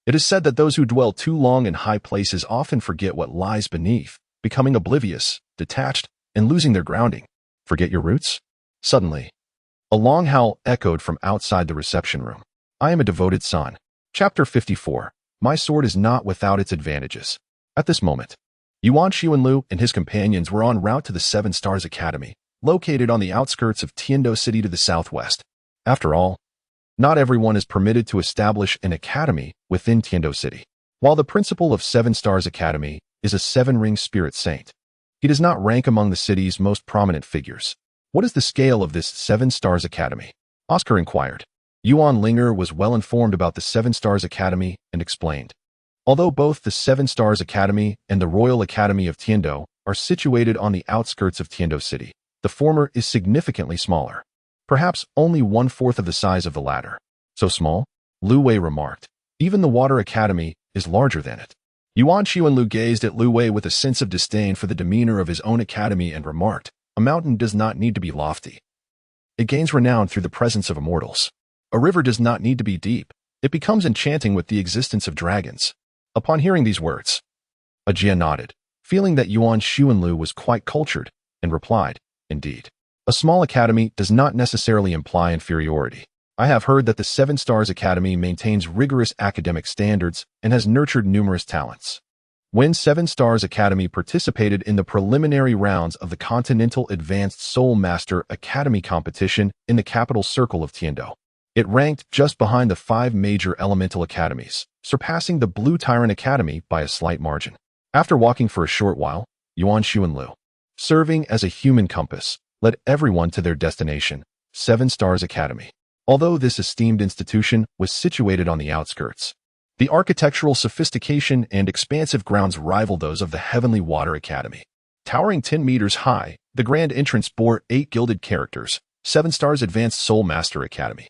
it is said that those who dwell too long in high places often forget what lies beneath, becoming oblivious, detached, and losing their grounding. Forget your roots? Suddenly, a long howl echoed from outside the reception room. I am a devoted son. Chapter 54. My sword is not without its advantages. At this moment, Yuan Xiuanlu and his companions were en route to the Seven Stars Academy, located on the outskirts of Tiando City to the southwest. After all, not everyone is permitted to establish an academy within Tiando City. While the principal of Seven Stars Academy is a seven-ring spirit saint, he does not rank among the city's most prominent figures. What is the scale of this Seven Stars Academy? Oscar inquired. Yuan Ling'er was well informed about the Seven Stars Academy and explained. Although both the Seven Stars Academy and the Royal Academy of Tiando are situated on the outskirts of Tiando City, the former is significantly smaller, perhaps only 1/4 of the size of the latter. So small? Lu Wei remarked. Even the Water Academy is larger than it. Yuan Xiuanlu gazed at Lu Wei with a sense of disdain for the demeanor of his own academy and remarked, "A mountain does not need to be lofty. It gains renown through the presence of immortals. A river does not need to be deep. It becomes enchanting with the existence of dragons." Upon hearing these words, Ajia nodded, feeling that Yuan Xiuanlu was quite cultured, and replied, "Indeed. A small academy does not necessarily imply inferiority. I have heard that the Seven Stars Academy maintains rigorous academic standards and has nurtured numerous talents." When Seven Stars Academy participated in the preliminary rounds of the Continental Advanced Soul Master Academy competition in the capital circle of Tiando, it ranked just behind the 5 major elemental academies, surpassing the Blue Tyrant Academy by a slight margin. After walking for a short while, Yuan Xiuanlu, serving as a human compass, led everyone to their destination, Seven Stars Academy. Although this esteemed institution was situated on the outskirts, the architectural sophistication and expansive grounds rivaled those of the Heavenly Water Academy. Towering 10 meters high, the grand entrance bore 8 gilded characters, 7 Stars Advanced Soul Master Academy.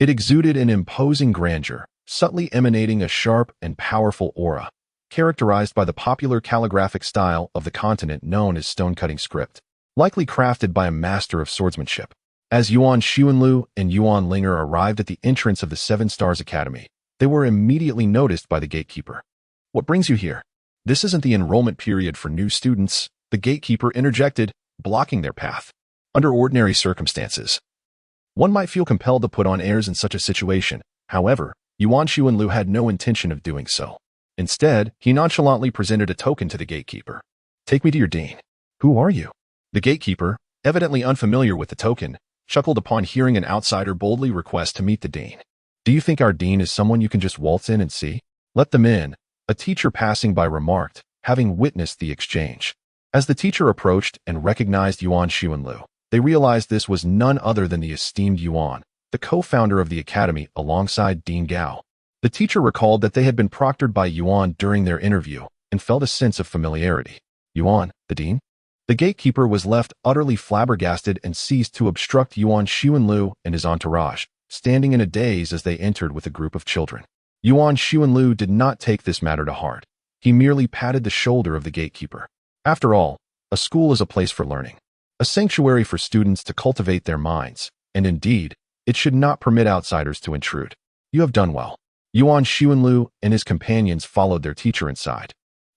It exuded an imposing grandeur, subtly emanating a sharp and powerful aura, characterized by the popular calligraphic style of the continent known as stone-cutting script, likely crafted by a master of swordsmanship. As Yuan Xiuanlu and Yuan Ling'er arrived at the entrance of the Seven Stars Academy, they were immediately noticed by the gatekeeper. "What brings you here?" "This isn't the enrollment period for new students," the gatekeeper interjected, blocking their path. Under ordinary circumstances, one might feel compelled to put on airs in such a situation. However, Yuan Xiuanlu had no intention of doing so. Instead, he nonchalantly presented a token to the gatekeeper. "Take me to your dean." "Who are you?" The gatekeeper, evidently unfamiliar with the token, chuckled upon hearing an outsider boldly request to meet the dean. "Do you think our dean is someone you can just waltz in and see?" "Let them in," a teacher passing by remarked, having witnessed the exchange. As the teacher approached and recognized Yuan Xiuanlu, they realized this was none other than the esteemed Yuan, the co-founder of the academy alongside Dean Gao. The teacher recalled that they had been proctored by Yuan during their interview and felt a sense of familiarity. "Yuan, the dean?" The gatekeeper was left utterly flabbergasted and ceased to obstruct Yuan Xiuanlu and his entourage, standing in a daze as they entered with a group of children. Yuan Xiuanlu did not take this matter to heart. He merely patted the shoulder of the gatekeeper. After all, a school is a place for learning, a sanctuary for students to cultivate their minds, and indeed, it should not permit outsiders to intrude. "You have done well." Yuan Xiuanlu and his companions followed their teacher inside,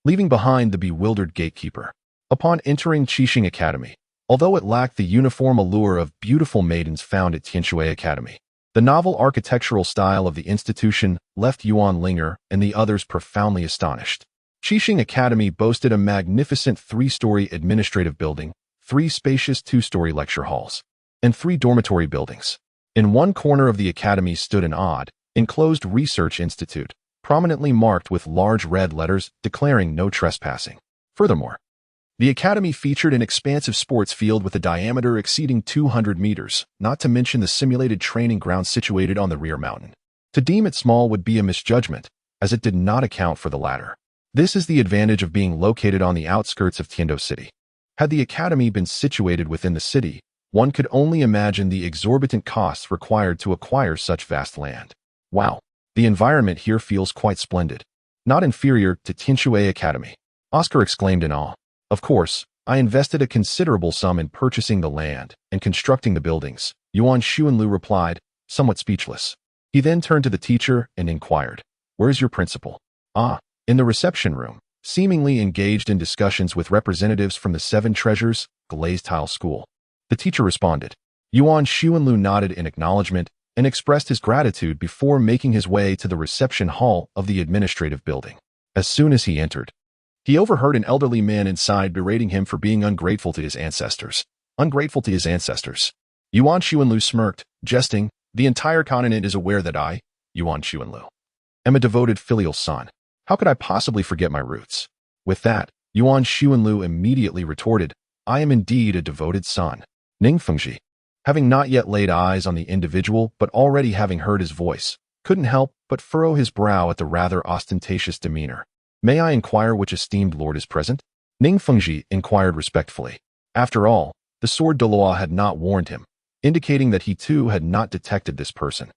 leaving behind the bewildered gatekeeper. Upon entering Qixing Academy, although it lacked the uniform allure of beautiful maidens found at Tianshui Academy, the novel architectural style of the institution left Yuan Ling'er and the others profoundly astonished. Qixing Academy boasted a magnificent 3-story administrative building, 3 spacious 2-story lecture halls, and 3 dormitory buildings. In one corner of the academy stood an odd, enclosed research institute, prominently marked with large red letters declaring no trespassing. Furthermore, the academy featured an expansive sports field with a diameter exceeding 200 meters, not to mention the simulated training ground situated on the rear mountain. To deem it small would be a misjudgment, as it did not account for the latter. This is the advantage of being located on the outskirts of Tiando City. Had the academy been situated within the city, one could only imagine the exorbitant costs required to acquire such vast land. Wow, the environment here feels quite splendid. Not inferior to Tianshui Academy. Oscar exclaimed in awe. "Of course, I invested a considerable sum in purchasing the land and constructing the buildings," Yuan Xiuanlu replied, somewhat speechless. He then turned to the teacher and inquired, "Where's your principal?" "Ah, in the reception room, seemingly engaged in discussions with representatives from the 7 Treasures, Glazed Tile School." The teacher responded. Yuan Xuanlu nodded in acknowledgement and expressed his gratitude before making his way to the reception hall of the administrative building. As soon as he entered, he overheard an elderly man inside berating him for being ungrateful to his ancestors. Ungrateful to his ancestors. Yuan Xuanlu smirked, jesting, "The entire continent is aware that I, Yuan Xuanlu, am a devoted filial son. How could I possibly forget my roots?" With that, Yuan Xuanlu immediately retorted, "I am indeed a devoted son." Ning Fengji, having not yet laid eyes on the individual but already having heard his voice, couldn't help but furrow his brow at the rather ostentatious demeanor. "May I inquire which esteemed lord is present?" Ning Fengji inquired respectfully. After all, the sword Douluo had not warned him, indicating that he too had not detected this person,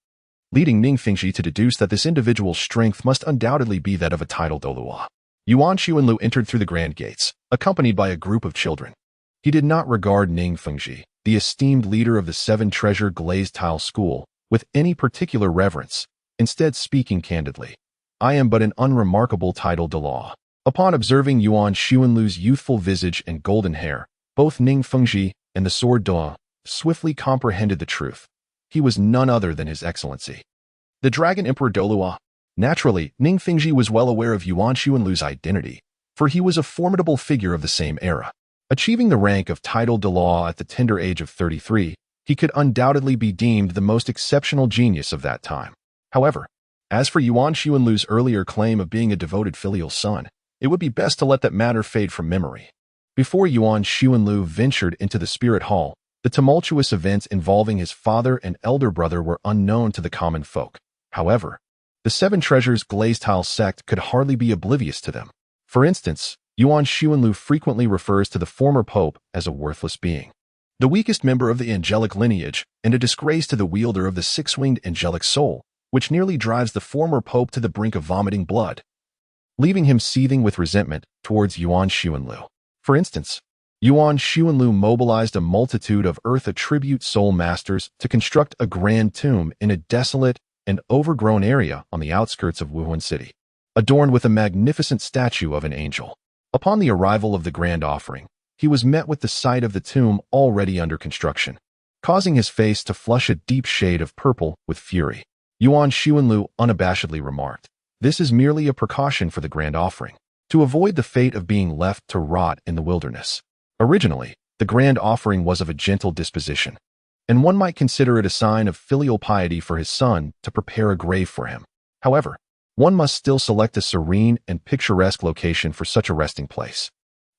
leading Ning Fengji to deduce that this individual's strength must undoubtedly be that of a titled Douluo. Yuan Xuanlu entered through the grand gates, accompanied by a group of children. He did not regard Ning Fengji, the esteemed leader of the Seven Treasure Glazed Tile School, with any particular reverence, instead speaking candidly. "I am but an unremarkable titled Douluo." Upon observing Yuan Xuanlu's youthful visage and golden hair, both Ning Fengji and the sword Douluo swiftly comprehended the truth. He was none other than His Excellency, the Dragon Emperor Douluo. Naturally, Ning Fengji was well aware of Yuan Xuanlu's identity, for he was a formidable figure of the same era. Achieving the rank of titled Douluo at the tender age of 33, he could undoubtedly be deemed the most exceptional genius of that time. However, as for Yuan Xuanlu's earlier claim of being a devoted filial son, it would be best to let that matter fade from memory. Before Yuan Xuanlu ventured into the spirit hall, the tumultuous events involving his father and elder brother were unknown to the common folk. However, the Seven Treasures Glazed Tile sect could hardly be oblivious to them. For instance, Yuan Xuanlu frequently refers to the former pope as a worthless being, the weakest member of the angelic lineage, and a disgrace to the wielder of the six-winged angelic soul, which nearly drives the former pope to the brink of vomiting blood, leaving him seething with resentment towards Yuan Xuanlu. For instance, Yuan Xuanlu mobilized a multitude of earth-attribute soul masters to construct a grand tomb in a desolate and overgrown area on the outskirts of Wuhan City, adorned with a magnificent statue of an angel. Upon the arrival of the grand offering, he was met with the sight of the tomb already under construction, causing his face to flush a deep shade of purple with fury. Yuan Xuanlu unabashedly remarked, "This is merely a precaution for the grand offering, to avoid the fate of being left to rot in the wilderness." Originally, the grand offering was of a gentle disposition, and one might consider it a sign of filial piety for his son to prepare a grave for him. However, one must still select a serene and picturesque location for such a resting place.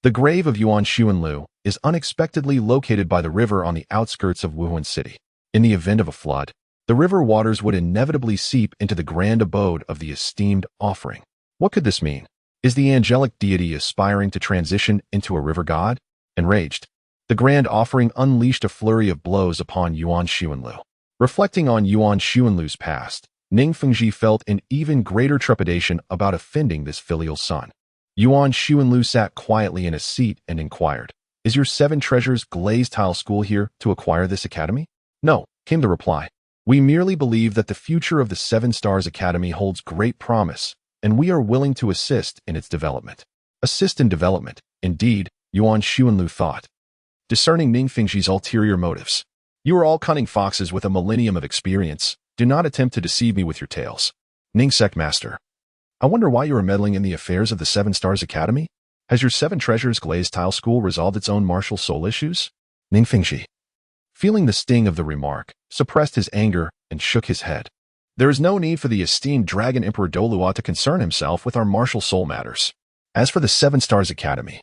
The grave of Yuan Xuanlu is unexpectedly located by the river on the outskirts of Wuhan City. In the event of a flood, the river waters would inevitably seep into the grand abode of the esteemed offering. What could this mean? Is the angelic deity aspiring to transition into a river god? Enraged, the grand offering unleashed a flurry of blows upon Yuan Xuanlu. Reflecting on Yuan Xuanlu's past, Ning Fengji felt an even greater trepidation about offending this filial son. Yuan Xuanlu sat quietly in a seat and inquired, "Is your Seven Treasures Glazed Tile School here to acquire this academy?" "No," came the reply. "We merely believe that the future of the Seven Stars Academy holds great promise, and we are willing to assist in its development." Assist in development, indeed, Yuan Xuanlu thought, discerning Ning Fengji's ulterior motives. "You are all cunning foxes with a millennium of experience. Do not attempt to deceive me with your tales." Ning Sect Master, "I wonder why you are meddling in the affairs of the Seven Stars Academy? Has your Seven Treasures Glazed Tile School resolved its own martial soul issues?" Ning Fengji, feeling the sting of the remark, suppressed his anger and shook his head. "There is no need for the esteemed Dragon Emperor Douluo to concern himself with our martial soul matters. As for the Seven Stars Academy,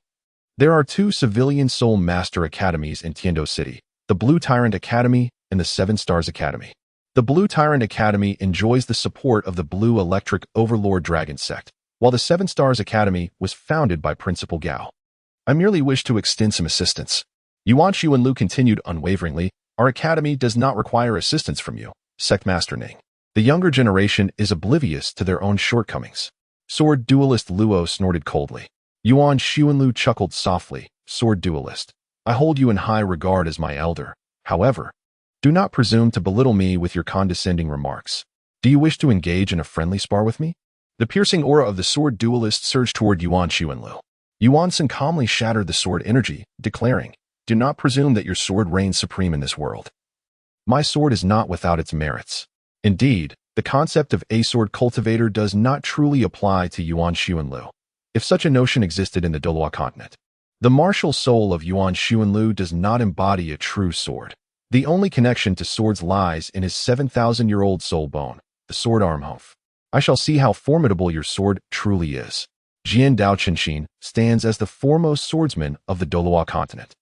there are two civilian soul master academies in Tiando City, the Blue Tyrant Academy and the Seven Stars Academy. The Blue Tyrant Academy enjoys the support of the Blue Electric Overlord Dragon Sect, while the Seven Stars Academy was founded by Principal Gao. I merely wish to extend some assistance." Yuan Xuanlu continued unwaveringly, "Our academy does not require assistance from you, Sect Master Ning. The younger generation is oblivious to their own shortcomings." Sword Duelist Luo snorted coldly. Yuan Xuanlu chuckled softly, "Sword Duelist, I hold you in high regard as my elder. However, do not presume to belittle me with your condescending remarks. Do you wish to engage in a friendly spar with me?" The piercing aura of the sword duelist surged toward Yuan Xuanlu. Yuan San calmly shattered the sword energy, declaring, "Do not presume that your sword reigns supreme in this world. My sword is not without its merits. Indeed, the concept of a sword cultivator does not truly apply to Yuan Xuanlu, if such a notion existed in the Douluo continent. The martial soul of Yuan Xuanlu does not embody a true sword. The only connection to swords lies in his 7,000-year-old soul bone, the sword armhof. I shall see how formidable your sword truly is. Jian Dao Qinshin stands as the foremost swordsman of the Douluo continent.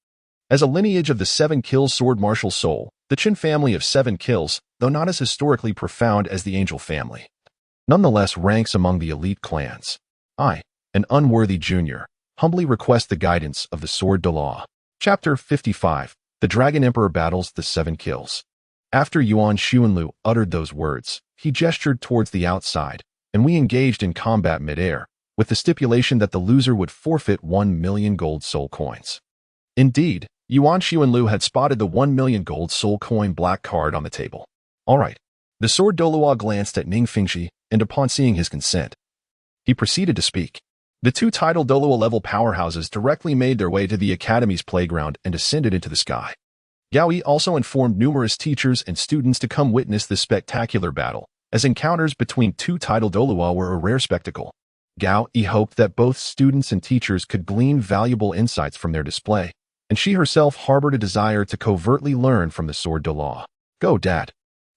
As a lineage of the 7 kills sword martial soul, the Qin family of 7 kills, though not as historically profound as the Angel family, nonetheless ranks among the elite clans. I, an unworthy junior, humbly request the guidance of the Sword Douluo. Chapter 55. The Dragon Emperor battles the 7 kills. After Yuan Xuanlu uttered those words, he gestured towards the outside, and we engaged in combat mid-air, with the stipulation that the loser would forfeit 1 million gold soul coins. Indeed, Yuan Xuanlu had spotted the 1 million gold soul coin black card on the table. All right. The Sword Douluo glanced at Ning Fengxi, and upon seeing his consent, he proceeded to speak. The 2 title Douluo-level powerhouses directly made their way to the academy's playground and ascended into the sky. Gao Yi also informed numerous teachers and students to come witness this spectacular battle, as encounters between 2 title Douluo were a rare spectacle. Gao Yi hoped that both students and teachers could glean valuable insights from their display, and she herself harbored a desire to covertly learn from the Sword Douluo. Go, Dad!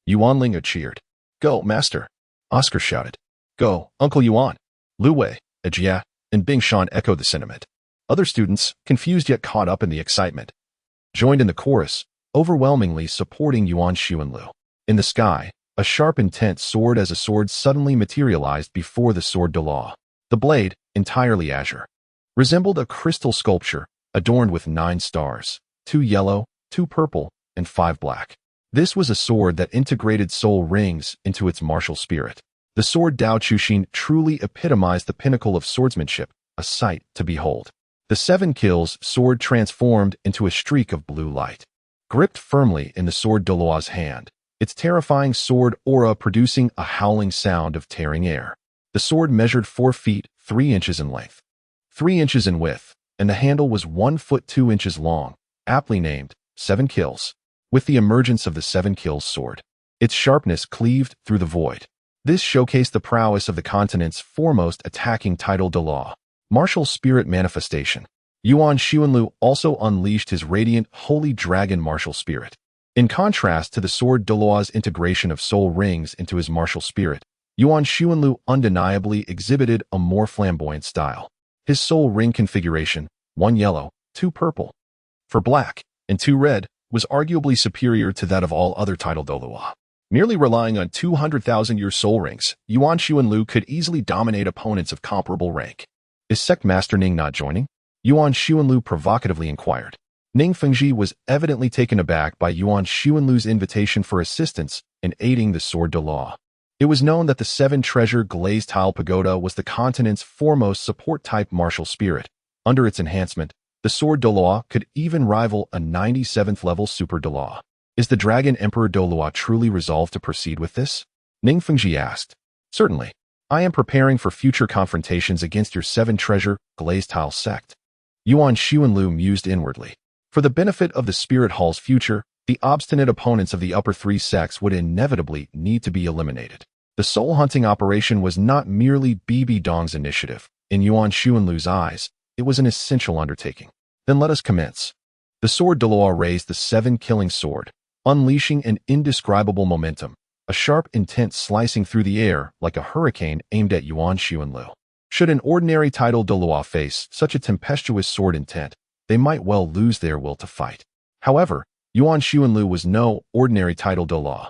Yuan Ling'er cheered. Go, Master! Oscar shouted. Go, Uncle Yuan! Lu Wei, Ajia, and Bing Shan echoed the sentiment. Other students, confused yet caught up in the excitement, joined in the chorus, overwhelmingly supporting Yuan Xuanlu. In the sky, a sharp intent sword as a sword suddenly materialized before the Sword Douluo. The blade, entirely azure, resembled a crystal sculpture, adorned with 9 stars, 2 yellow, 2 purple, and 5 black. This was a sword that integrated soul rings into its martial spirit. The sword Dao Chuxin truly epitomized the pinnacle of swordsmanship, a sight to behold. The 7 kills sword transformed into a streak of blue light. Gripped firmly in the Sword Douluo's hand, its terrifying sword aura producing a howling sound of tearing air. The sword measured 4 feet, 3 inches in length, 3 inches in width, and the handle was 1 foot 2 inches long, aptly named 7 kills. With the emergence of the 7 kills sword, its sharpness cleaved through the void. This showcased the prowess of the continent's foremost attacking title Douluo. Martial spirit manifestation. Yuan Xuanlu also unleashed his radiant holy dragon martial spirit. In contrast to the Sword Douluo's integration of soul rings into his martial spirit, Yuan Xuanlu undeniably exhibited a more flamboyant style. His soul ring configuration, 1 yellow, 2 purple, 4 black, and 2 red, was arguably superior to that of all other title Douluo. Merely relying on 200,000-year soul rings, Yuan Xuanlu could easily dominate opponents of comparable rank. Is Sect Master Ning not joining? Yuan Xuanlu provocatively inquired. Ning Fengxi was evidently taken aback by Yuan Xuanlu's invitation for assistance in aiding the Sword Douluo. It was known that the 7-treasure glazed tile pagoda was the continent's foremost support-type martial spirit. Under its enhancement, the Sword Douluo could even rival a 97th-level Super Douluo. Is the Dragon Emperor Douluo truly resolved to proceed with this? Ning Fengxi asked. Certainly. I am preparing for future confrontations against your 7-treasure glazed tile sect. Yuan Xuanlu mused inwardly. For the benefit of the Spirit Hall's future, the obstinate opponents of the upper 3 sects would inevitably need to be eliminated. The soul-hunting operation was not merely Bibi Dong's initiative. In Yuan Xuanlu's eyes, it was an essential undertaking. Then let us commence. The Sword Douluo raised the 7-killing sword, unleashing an indescribable momentum, a sharp intent slicing through the air like a hurricane aimed at Yuan Xuanlu. Should an ordinary title Douluo face such a tempestuous sword intent, they might well lose their will to fight. However, Yuan Xuanlu was no ordinary title Douluo.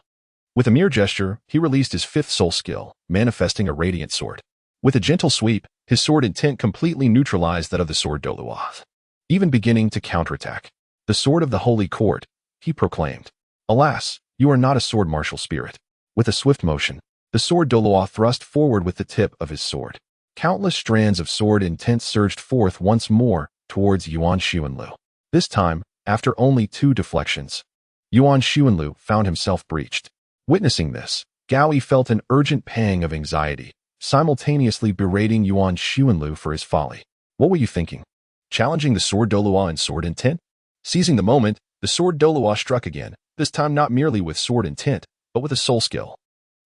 With a mere gesture, he released his 5th soul skill, manifesting a radiant sword. With a gentle sweep, his sword intent completely neutralized that of the Sword Douluo. Even beginning to counterattack. The sword of the Holy Court, he proclaimed. Alas, you are not a sword martial spirit. With a swift motion, the Sword Douluo thrust forward with the tip of his sword. Countless strands of sword intent surged forth once more towards Yuan Xuanlu. This time, after only 2 deflections, Yuan Xuanlu found himself breached. Witnessing this, Gao Yi felt an urgent pang of anxiety, simultaneously berating Yuan Xuanlu for his folly. What were you thinking? Challenging the Sword Douluo in sword intent? Seizing the moment, the Sword Douluo struck again, this time not merely with sword intent, but with a soul skill.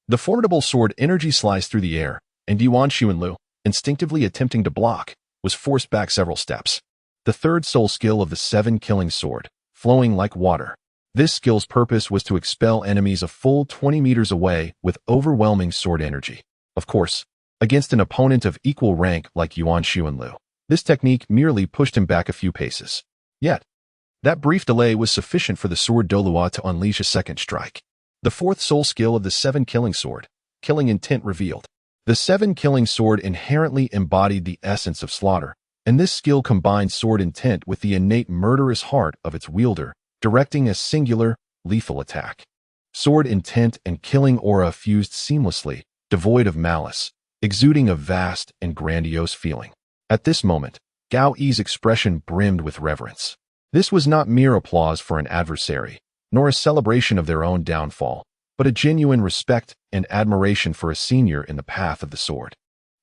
The formidable sword energy sliced through the air, and Yuan Ling'er, instinctively attempting to block, was forced back several steps. The third soul skill of the 7 killing sword, flowing like water. This skill's purpose was to expel enemies a full 20 meters away with overwhelming sword energy. Of course, against an opponent of equal rank like Yuan Ling'er, this technique merely pushed him back a few paces. Yet, that brief delay was sufficient for the sword Douluo to unleash a second strike. The fourth soul skill of the 7 killing sword, killing intent revealed. The 7 killing sword inherently embodied the essence of slaughter, and this skill combined sword intent with the innate murderous heart of its wielder, directing a singular, lethal attack. Sword intent and killing aura fused seamlessly, devoid of malice, exuding a vast and grandiose feeling. At this moment, Gao Yi's expression brimmed with reverence. This was not mere applause for an adversary, nor a celebration of their own downfall, but a genuine respect and admiration for a senior in the path of the sword.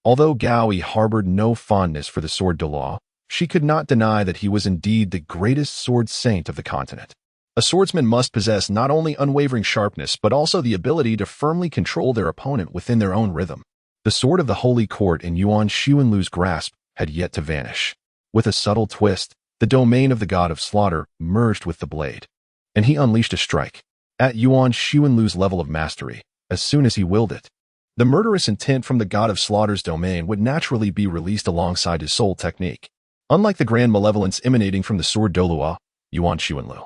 Although Gao Yi harbored no fondness for the sword Douluo, she could not deny that he was indeed the greatest sword saint of the continent. A swordsman must possess not only unwavering sharpness but also the ability to firmly control their opponent within their own rhythm. The sword of the Holy Court in Yuan Ling'er's grasp had yet to vanish. With a subtle twist, the domain of the god of slaughter merged with the blade, and he unleashed a strike at Yuan Ling'er's level of mastery. As soon as he willed it, the murderous intent from the god of slaughter's domain would naturally be released alongside his soul technique. Unlike the grand malevolence emanating from the sword Douluo, Yuan Ling'er,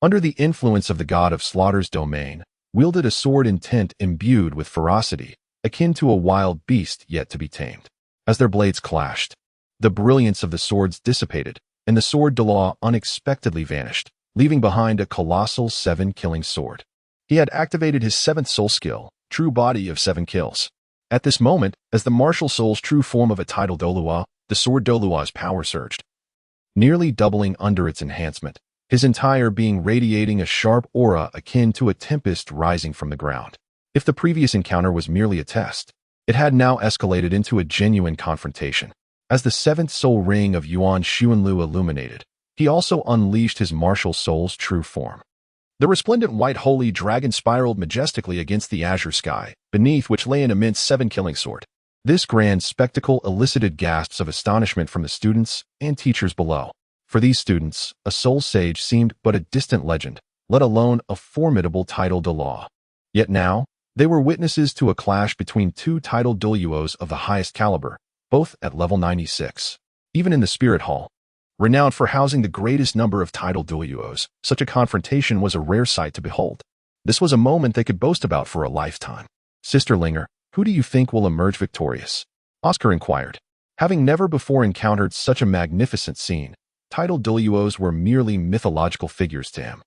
under the influence of the god of slaughter's domain, wielded a sword intent imbued with ferocity, akin to a wild beast yet to be tamed. As their blades clashed, the brilliance of the swords dissipated, and the sword Douluo unexpectedly vanished, leaving behind a colossal 7 killing sword. He had activated his 7th soul skill, True Body of 7 kills. At this moment, as the martial soul's true form of a title Douluo, the sword Douluo's power surged, nearly doubling under its enhancement, his entire being radiating a sharp aura akin to a tempest rising from the ground. If the previous encounter was merely a test, it had now escalated into a genuine confrontation. As the 7th soul ring of Yuan Ling'er illuminated, he also unleashed his martial soul's true form. The resplendent white holy dragon spiraled majestically against the azure sky, beneath which lay an immense 7 killing sword. This grand spectacle elicited gasps of astonishment from the students and teachers below. For these students, a soul sage seemed but a distant legend, let alone a formidable title Douluo. Yet now, they were witnesses to a clash between 2 title Douluos of the highest caliber, both at level 96. Even in the Spirit Hall, renowned for housing the greatest number of title Douluos, such a confrontation was a rare sight to behold. This was a moment they could boast about for a lifetime. Sister Ling'er, who do you think will emerge victorious? Oscar inquired. Having never before encountered such a magnificent scene, title Douluos were merely mythological figures to him,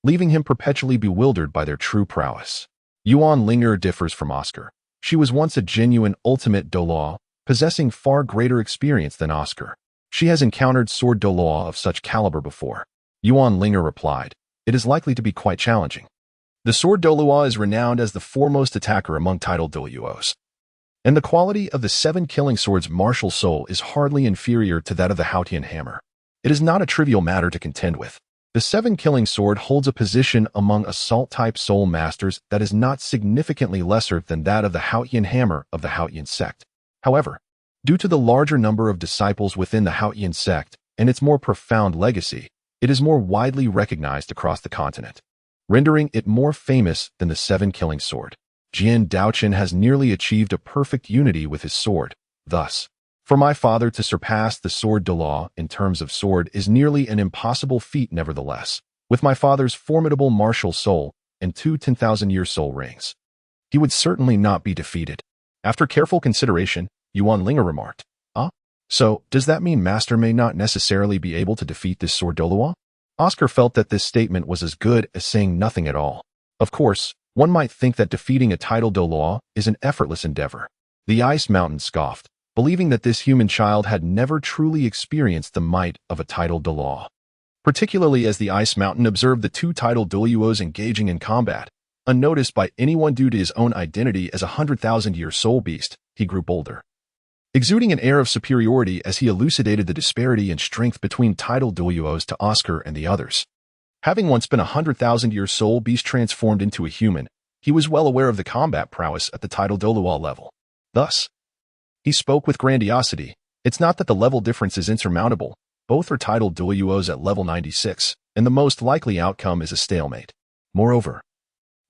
leaving him perpetually bewildered by their true prowess. Yuan Ling'er differs from Oscar. She was once a genuine ultimate Douluo, possessing far greater experience than Oscar. She has encountered sword Douluo of such caliber before. Yuan Ling'er replied, it is likely to be quite challenging. The sword Douluo is renowned as the foremost attacker among title Douluos, and the quality of the 7 killing sword's martial soul is hardly inferior to that of the Haotian hammer. It is not a trivial matter to contend with. The 7 killing sword holds a position among assault-type soul masters that is not significantly lesser than that of the Haotian hammer of the Haotian sect. However, due to the larger number of disciples within the Haotian sect and its more profound legacy, it is more widely recognized across the continent, rendering it more famous than the 7 killing sword. Jian Daochen has nearly achieved a perfect unity with his sword. Thus, for my father to surpass the sword Douluo in terms of sword is nearly an impossible feat nevertheless. With my father's formidable martial soul and 2 10,000-year soul rings, he would certainly not be defeated. After careful consideration, Yuan Ling'er remarked, so does that mean Master may not necessarily be able to defeat this sword Douluo? Oscar felt that this statement was as good as saying nothing at all. Of course, one might think that defeating a title Douluo is an effortless endeavor. The Ice Mountain scoffed, believing that this human child had never truly experienced the might of a title Douluo. Particularly as the Ice Mountain observed the 2 title Douluos engaging in combat, unnoticed by anyone due to his own identity as a 100,000-year soul beast, he grew bolder, exuding an air of superiority as he elucidated the disparity in strength between title Douluos to Oscar and the others. Having once been a 100,000-year soul beast transformed into a human, he was well aware of the combat prowess at the title Douluo level. Thus, he spoke with grandiosity. It's not that the level difference is insurmountable. Both are titled Douluos at level 96, and the most likely outcome is a stalemate. Moreover,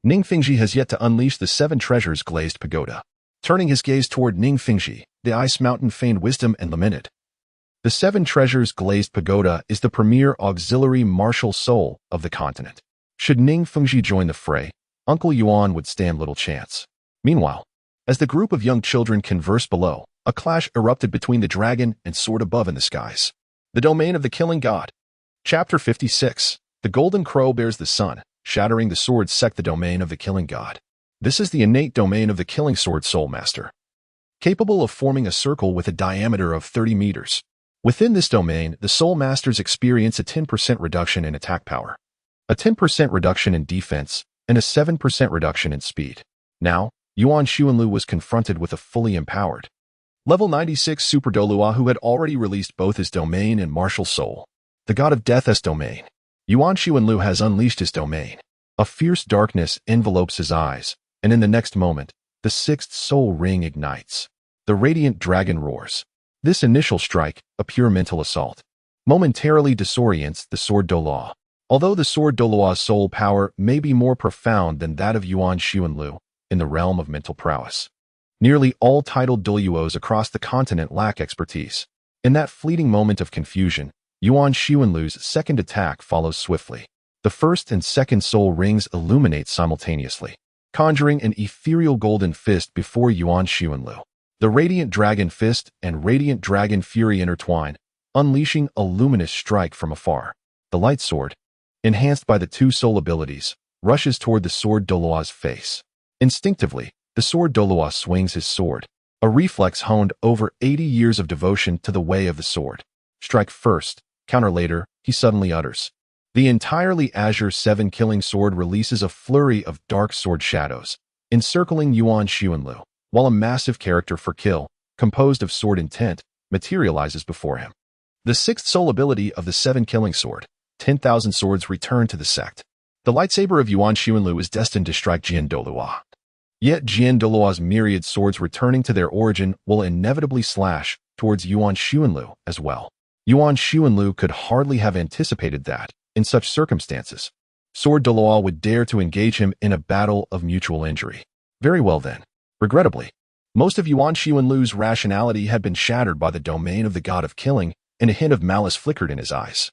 Ning Fengji has yet to unleash the 7 treasures glazed pagoda. Turning his gaze toward Ning Fengji, the ice mountain feigned wisdom and lamented. The 7 treasures glazed pagoda is the premier auxiliary martial soul of the continent. Should Ning Fengji join the fray, Uncle Yuan would stand little chance. Meanwhile, as the group of young children conversed below, a clash erupted between the dragon and sword above in the skies. The domain of the killing god. Chapter 56. The golden crow bears the sun, shattering the sword sect the domain of the killing god. This is the innate domain of the killing sword soul master, capable of forming a circle with a diameter of 30 meters. Within this domain, the soul masters experience a 10% reduction in attack power, a 10% reduction in defense, and a 7% reduction in speed. Now, Yuan Xuanlu was confronted with a fully empowered level 96 Super Douluo who had already released both his domain and martial soul. The god of death's domain. Yuan Xuanlu has unleashed his domain. A fierce darkness envelopes his eyes, and in the next moment, the 6th soul ring ignites. The radiant dragon roars. This initial strike, a pure mental assault, momentarily disorients the sword Douluo. Although the sword Douluo's soul power may be more profound than that of Yuan Xuanlu in the realm of mental prowess, nearly all titled Douluos across the continent lack expertise. In that fleeting moment of confusion, Yuan Xuanlu's second attack follows swiftly. The first and second soul rings illuminate simultaneously, conjuring an ethereal golden fist before Yuan Xuanlu. The Radiant Dragon Fist and Radiant Dragon Fury intertwine, unleashing a luminous strike from afar. The light sword, enhanced by the 2 soul abilities, rushes toward the sword Douluo's face. Instinctively, the sword Douluo swings his sword, a reflex honed over 80 years of devotion to the way of the sword. Strike first, counter later, he suddenly utters. The entirely azure 7 killing sword releases a flurry of dark sword shadows, encircling Yuan Xuanlu, while a massive character for kill, composed of sword intent, materializes before him. The 6th soul ability of the 7 killing sword, 10,000 swords return to the sect. The lightsaber of Yuan Xuanlu is destined to strike Jian Douluo. Yet Jian Douluo's myriad swords returning to their origin will inevitably slash towards Yuan Xuanlu as well. Yuan Xuanlu could hardly have anticipated that, in such circumstances, Sword Douluo would dare to engage him in a battle of mutual injury. Very well then. Regrettably, most of Yuan Xuanlu's rationality had been shattered by the domain of the god of killing, and a hint of malice flickered in his eyes,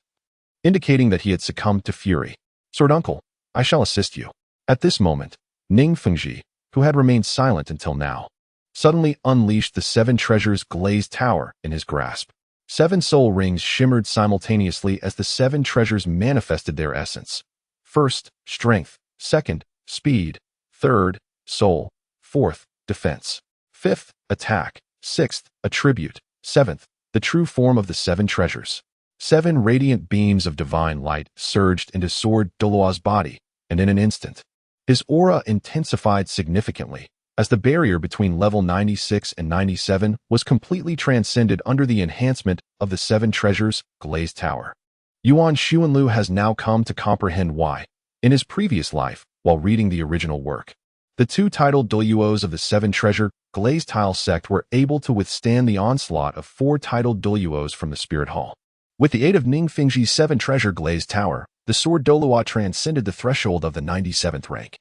indicating that he had succumbed to fury. Sword uncle, I shall assist you. At this moment, Ning Fengji, who had remained silent until now, suddenly unleashed the 7 treasures glazed tower in his grasp. 7 soul rings shimmered simultaneously as the 7 treasures manifested their essence. First, strength. Second, speed. Third, soul. Fourth, defense. Fifth, attack. Sixth, attribute. Seventh, the true form of the 7 treasures. 7 radiant beams of divine light surged into Sword Douluo's body, and in an instant, his aura intensified significantly, as the barrier between level 96 and 97 was completely transcended under the enhancement of the 7 treasures glazed tower. Yuan Xuanlu has now come to comprehend why, in his previous life, while reading the original work, the 2 titled Douluos of the 7 treasure glazed tile sect were able to withstand the onslaught of 4 titled Douluos from the Spirit Hall. With the aid of Ning Fengji's 7 treasure glazed tower, the Sword Douluo transcended the threshold of the 97th rank,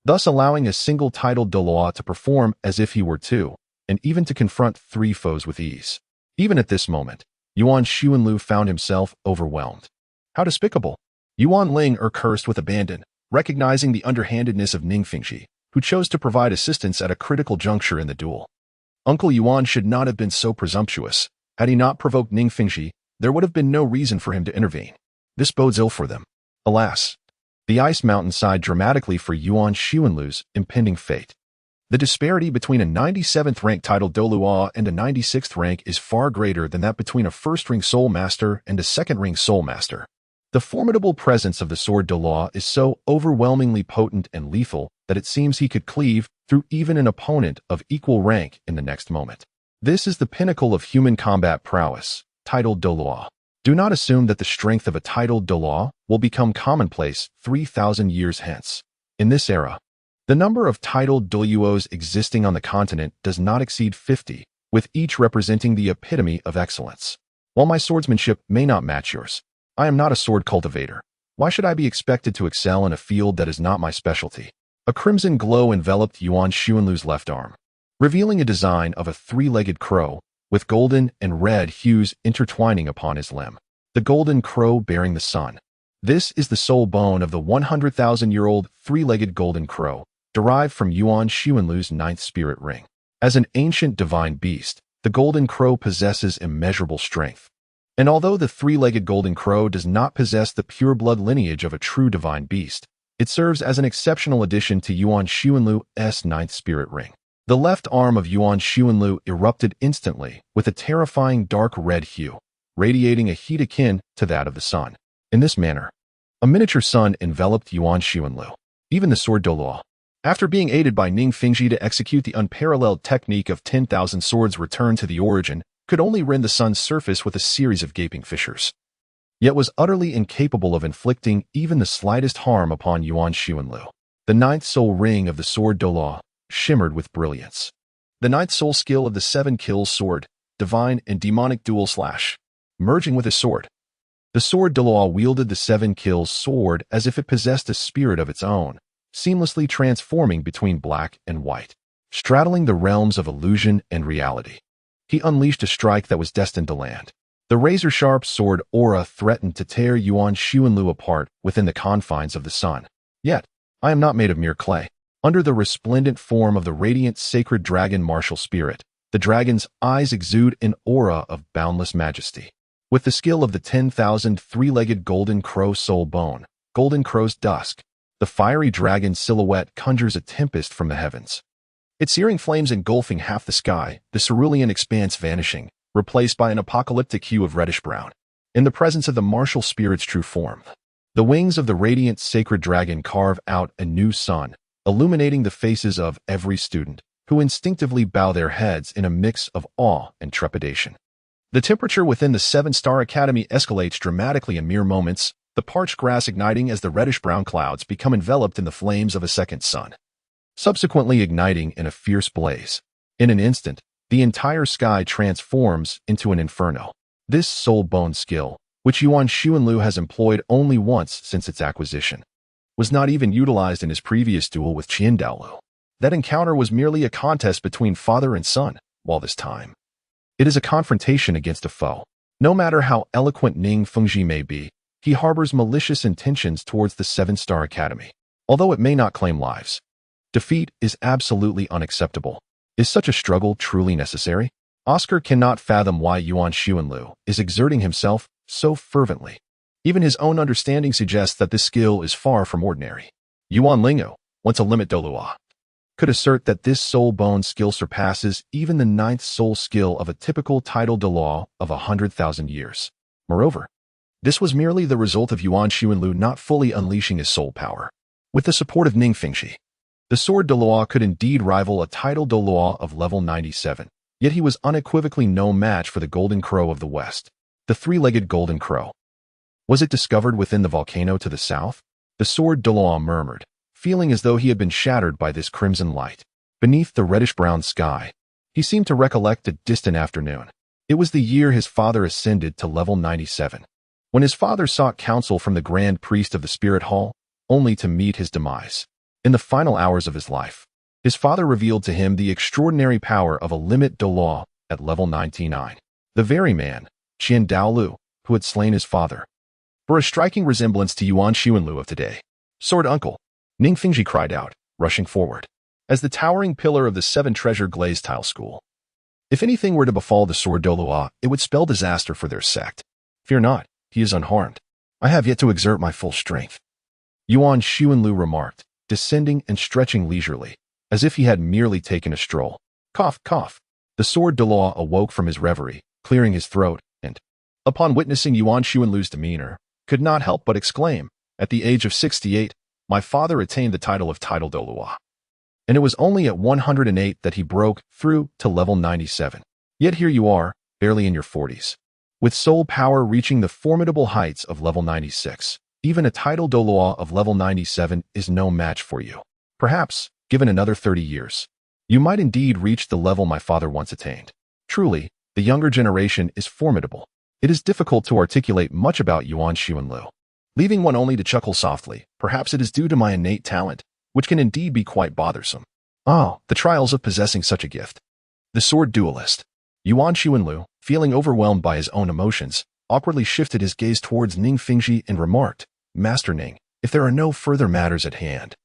thus allowing a single titled Douluo to perform as if he were 2, and even to confront 3 foes with ease. Even at this moment, Yuan Xuanlu found himself overwhelmed. How despicable! Yuan Ling'er cursed with abandon, recognizing the underhandedness of Ning Fengji, who chose to provide assistance at a critical juncture in the duel. Uncle Yuan should not have been so presumptuous. Had he not provoked Ning Fengji, there would have been no reason for him to intervene. This bodes ill for them. Alas, the ice mountain sighed dramatically for Yuan Xuanlu's impending fate. The disparity between a 97th rank titled Douluo and a 96th rank is far greater than that between a first-ring soul master and a second-ring soul master. The formidable presence of the Sword Douluo is so overwhelmingly potent and lethal that it seems he could cleave through even an opponent of equal rank in the next moment. This is the pinnacle of human combat prowess, titled Douluo. Do not assume that the strength of a titled Douluo will become commonplace 3,000 years hence. In this era, the number of titled Douluos existing on the continent does not exceed 50, with each representing the epitome of excellence. While my swordsmanship may not match yours, I am not a sword cultivator. Why should I be expected to excel in a field that is not my specialty? A crimson glow enveloped Yuan Xuanlu's left arm, revealing a design of a three-legged crow, with golden and red hues intertwining upon his limb. The golden crow bearing the sun. This is the soul bone of the 100,000-year-old three-legged golden crow, derived from Yuan Xuanlu's ninth spirit ring. As an ancient divine beast, the golden crow possesses immeasurable strength. And although the three-legged golden crow does not possess the pure blood lineage of a true divine beast, it serves as an exceptional addition to Yuan Xuanlu's ninth spirit ring. The left arm of Yuan Xuanlu erupted instantly with a terrifying dark red hue, radiating a heat akin to that of the sun. In this manner, a miniature sun enveloped Yuan Xuanlu. Even the sword Douluo, after being aided by Ning Fengzhi to execute the unparalleled technique of 10,000 swords returned to the origin, could only rend the sun's surface with a series of gaping fissures, yet was utterly incapable of inflicting even the slightest harm upon Yuan Xuanlu. The ninth soul ring of the sword Douluo shimmered with brilliance. The ninth soul skill of the 7 kills sword, divine and demonic dual slash, merging with his sword. The sword Douluo wielded the 7 kills sword as if it possessed a spirit of its own, seamlessly transforming between black and white, straddling the realms of illusion and reality. He unleashed a strike that was destined to land. The razor-sharp sword aura threatened to tear Yuan Xuanlu apart within the confines of the sun. Yet, I am not made of mere clay. Under the resplendent form of the radiant sacred dragon martial spirit, the dragon's eyes exude an aura of boundless majesty. With the skill of the 10,000 three-legged golden crow soul bone, golden crow's dusk, the fiery dragon silhouette conjures a tempest from the heavens. Its searing flames engulfing half the sky, the cerulean expanse vanishing, replaced by an apocalyptic hue of reddish-brown. In the presence of the martial spirit's true form, the wings of the radiant sacred dragon carve out a new sun, illuminating the faces of every student, who instinctively bow their heads in a mix of awe and trepidation. The temperature within the 7-star academy escalates dramatically in mere moments, the parched grass igniting as the reddish-brown clouds become enveloped in the flames of a second sun, subsequently igniting in a fierce blaze. In an instant, the entire sky transforms into an inferno. This soul bone skill, which Yuan Xuanlu has employed only once since its acquisition, was not even utilized in his previous duel with Douluo. That encounter was merely a contest between father and son, while this time, it is a confrontation against a foe. No matter how eloquent Ning Fengzhi may be, he harbors malicious intentions towards the 7-star academy. Although it may not claim lives, defeat is absolutely unacceptable. Is such a struggle truly necessary? Oscar cannot fathom why Yuan Xuanlu is exerting himself so fervently. Even his own understanding suggests that this skill is far from ordinary. Yuan Ling'er, once a limit Douluo, could assert that this soul bone skill surpasses even the 9th soul skill of a typical title Douluo of 100,000 years. Moreover, this was merely the result of Yuan Xuanlu not fully unleashing his soul power. With the support of Ning Fengzhi, the sword Douluo could indeed rival a title Douluo of level 97, yet he was unequivocally no match for the golden crow of the west. The three-legged golden crow. Was it discovered within the volcano to the south? The sword Douluo murmured, feeling as though he had been shattered by this crimson light. Beneath the reddish-brown sky, he seemed to recollect a distant afternoon. It was the year his father ascended to level 97. When his father sought counsel from the Grand Priest of the Spirit Hall, only to meet his demise. In the final hours of his life, his father revealed to him the extraordinary power of a limit Douluo at level 99. The very man, Douluo, who had slain his father, bore a striking resemblance to Yuan Xuanlu of today. Sword uncle, Ning Fengzhi cried out, rushing forward, as the towering pillar of the 7-treasure glazed tile school. If anything were to befall the sword Douluo, it would spell disaster for their sect. Fear not, he is unharmed. I have yet to exert my full strength. Yuan Xuanlu remarked, descending and stretching leisurely, as if he had merely taken a stroll. Cough, cough. The sword Douluo awoke from his reverie, clearing his throat, and, upon witnessing Yuan Xuanlu's demeanor, could not help but exclaim, at the age of 68, my father attained the title of title Douluo. And it was only at 108 that he broke through to level 97. Yet here you are, barely in your 40s. With soul power reaching the formidable heights of level 96, even a title Douluo of level 97 is no match for you. Perhaps, given another 30 years, you might indeed reach the level my father once attained. Truly, the younger generation is formidable. It is difficult to articulate much about Yuan Ling'er, leaving one only to chuckle softly. Perhaps it is due to my innate talent, which can indeed be quite bothersome. Oh, the trials of possessing such a gift. The sword duelist. Yuan Ling'er, feeling overwhelmed by his own emotions, awkwardly shifted his gaze towards Ning Fingji and remarked, Master Ning, if there are no further matters at hand,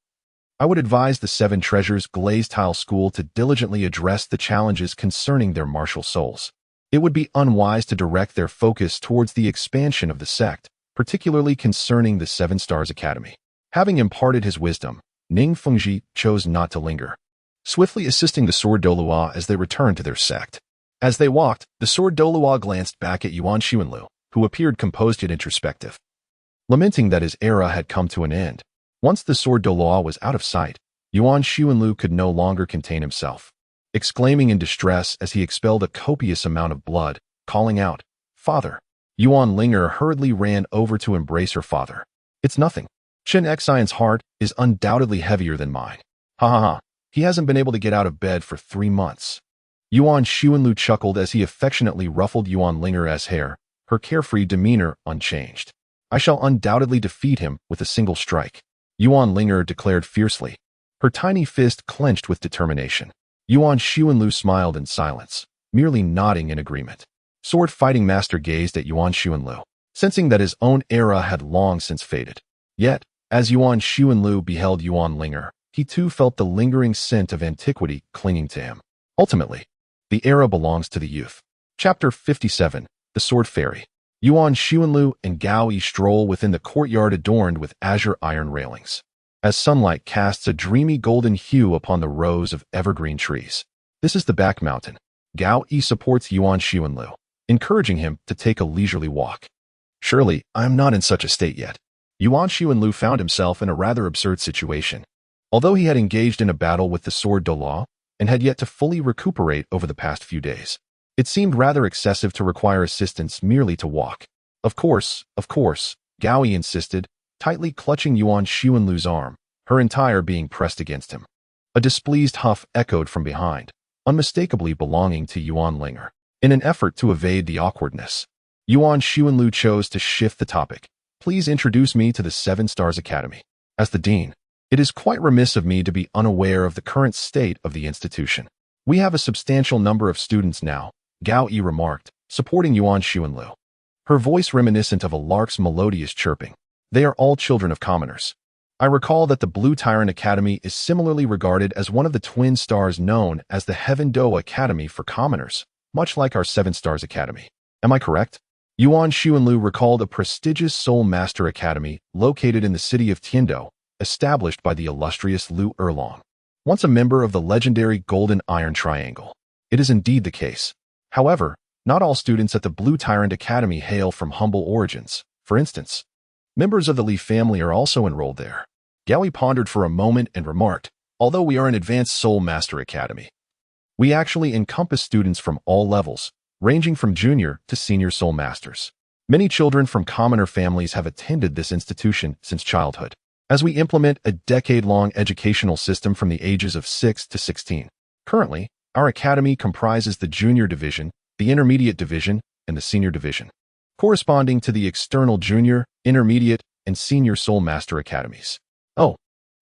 I would advise the Seven Treasures Glazed Tile School to diligently address the challenges concerning their martial souls. It would be unwise to direct their focus towards the expansion of the sect, particularly concerning the Seven Stars Academy. Having imparted his wisdom, Ning Fengji chose not to linger, swiftly assisting the Sword Douluo as they returned to their sect. As they walked, the Sword Douluo glanced back at Yuan Ling'er, who appeared composed yet introspective, lamenting that his era had come to an end. Once the Sword Douluo was out of sight, Yuan Ling'er could no longer contain himself, exclaiming in distress as he expelled a copious amount of blood, calling out, Father! Yuan Ling'er hurriedly ran over to embrace her father. It's nothing. Chen Xian's heart is undoubtedly heavier than mine. Ha ha ha. He hasn't been able to get out of bed for 3 months. Yuan Ling'er chuckled as he affectionately ruffled Yuan Ling'er's hair, her carefree demeanor unchanged. I shall undoubtedly defeat him with a single strike, Yuan Ling'er declared fiercely, her tiny fist clenched with determination. Yuan Ling'er smiled in silence, merely nodding in agreement. Sword Fighting Master gazed at Yuan Ling'er, sensing that his own era had long since faded. Yet, as Yuan Ling'er beheld Yuan Ling'er, he too felt the lingering scent of antiquity clinging to him. Ultimately, the era belongs to the youth. Chapter 57, The Sword Fairy. Yuan Ling'er and Gao Yi stroll within the courtyard adorned with azure iron railings, as sunlight casts a dreamy golden hue upon the rows of evergreen trees. This is the back mountain. Gao Yi supports Yuan Ling'er, encouraging him to take a leisurely walk. Surely, I am not in such a state yet. Yuan Ling'er found himself in a rather absurd situation. Although he had engaged in a battle with the Sword Douluo and had yet to fully recuperate over the past few days, it seemed rather excessive to require assistance merely to walk. Of course, Gao Yi insisted, tightly clutching Yuan Ling'er's arm, her entire being pressed against him. A displeased huff echoed from behind, unmistakably belonging to Yuan Ling'er. In an effort to evade the awkwardness, Yuan Ling'er chose to shift the topic. Please introduce me to the Seven Stars Academy. As the dean, it is quite remiss of me to be unaware of the current state of the institution. We have a substantial number of students now, Gao Yi remarked, supporting Yuan Ling'er, her voice reminiscent of a lark's melodious chirping. They are all children of commoners. I recall that the Blue Tyrant Academy is similarly regarded as one of the twin stars known as the Heaven Do Academy for commoners, much like our Seven Stars Academy. Am I correct? Yuan Ling'er recalled a prestigious Soul Master Academy located in the city of Tiando, established by the illustrious Liu Erlong, once a member of the legendary Golden Iron Triangle. It is indeed the case. However, not all students at the Blue Tyrant Academy hail from humble origins. For instance, members of the Li family are also enrolled there. Gao Yi pondered for a moment and remarked, although we are an advanced Soul Master Academy, we actually encompass students from all levels, ranging from junior to senior Soul Masters. Many children from commoner families have attended this institution since childhood, as we implement a decade-long educational system from the ages of 6 to 16. Currently, our academy comprises the junior division, the intermediate division, and the senior division, corresponding to the external junior, intermediate, and senior Soul Master Academies. Oh,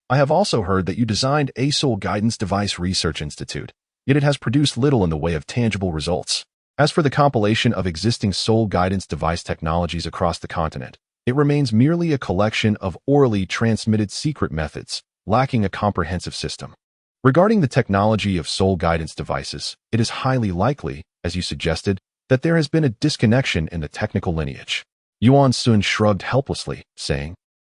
I have also heard that you designed a Soul Guidance Device Research Institute, yet it has produced little in the way of tangible results. As for the compilation of existing soul guidance device technologies across the continent, it remains merely a collection of orally transmitted secret methods, lacking a comprehensive system. Regarding the technology of soul guidance devices, it is highly likely, as you suggested, that there has been a disconnection in the technical lineage. Yuan Sun shrugged helplessly, saying,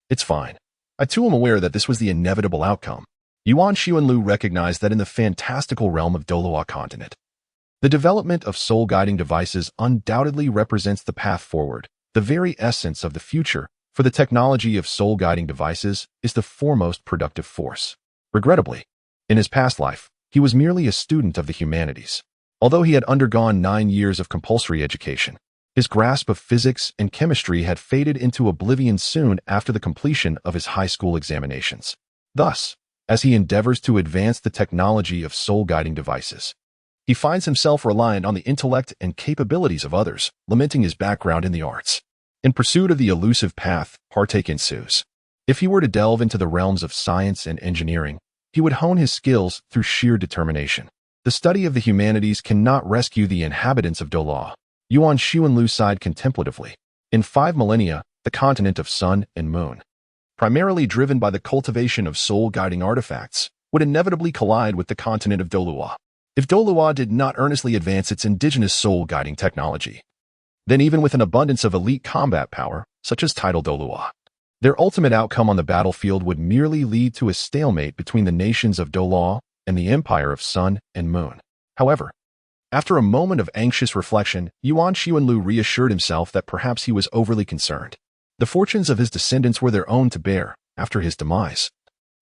It's fine. I too am aware that this was the inevitable outcome. Yuan Ling'er recognized that in the fantastical realm of Douluo continent, the development of soul-guiding devices undoubtedly represents the path forward. The very essence of the future for the technology of soul-guiding devices is the foremost productive force. Regrettably, in his past life, he was merely a student of the humanities. Although he had undergone 9 years of compulsory education, His grasp of physics and chemistry had faded into oblivion soon after the completion of his high school examinations. Thus, as he endeavors to advance the technology of soul-guiding devices, he finds himself reliant on the intellect and capabilities of others, lamenting his background in the arts. In pursuit of the elusive path, heartache ensues. If he were to delve into the realms of science and engineering, he would hone his skills through sheer determination. The study of the humanities cannot rescue the inhabitants of Douluo. Yuan Ling'er sighed contemplatively. In 5 millennia, the continent of sun and moon, primarily driven by the cultivation of soul-guiding artifacts, would inevitably collide with the continent of Douluo. If Douluo did not earnestly advance its indigenous soul-guiding technology, then even with an abundance of elite combat power, such as Tidal Douluo, their ultimate outcome on the battlefield would merely lead to a stalemate between the nations of Douluo and the empire of sun and moon. However, after a moment of anxious reflection, Yuan Ling'er reassured himself that perhaps he was overly concerned. The fortunes of his descendants were their own to bear after his demise.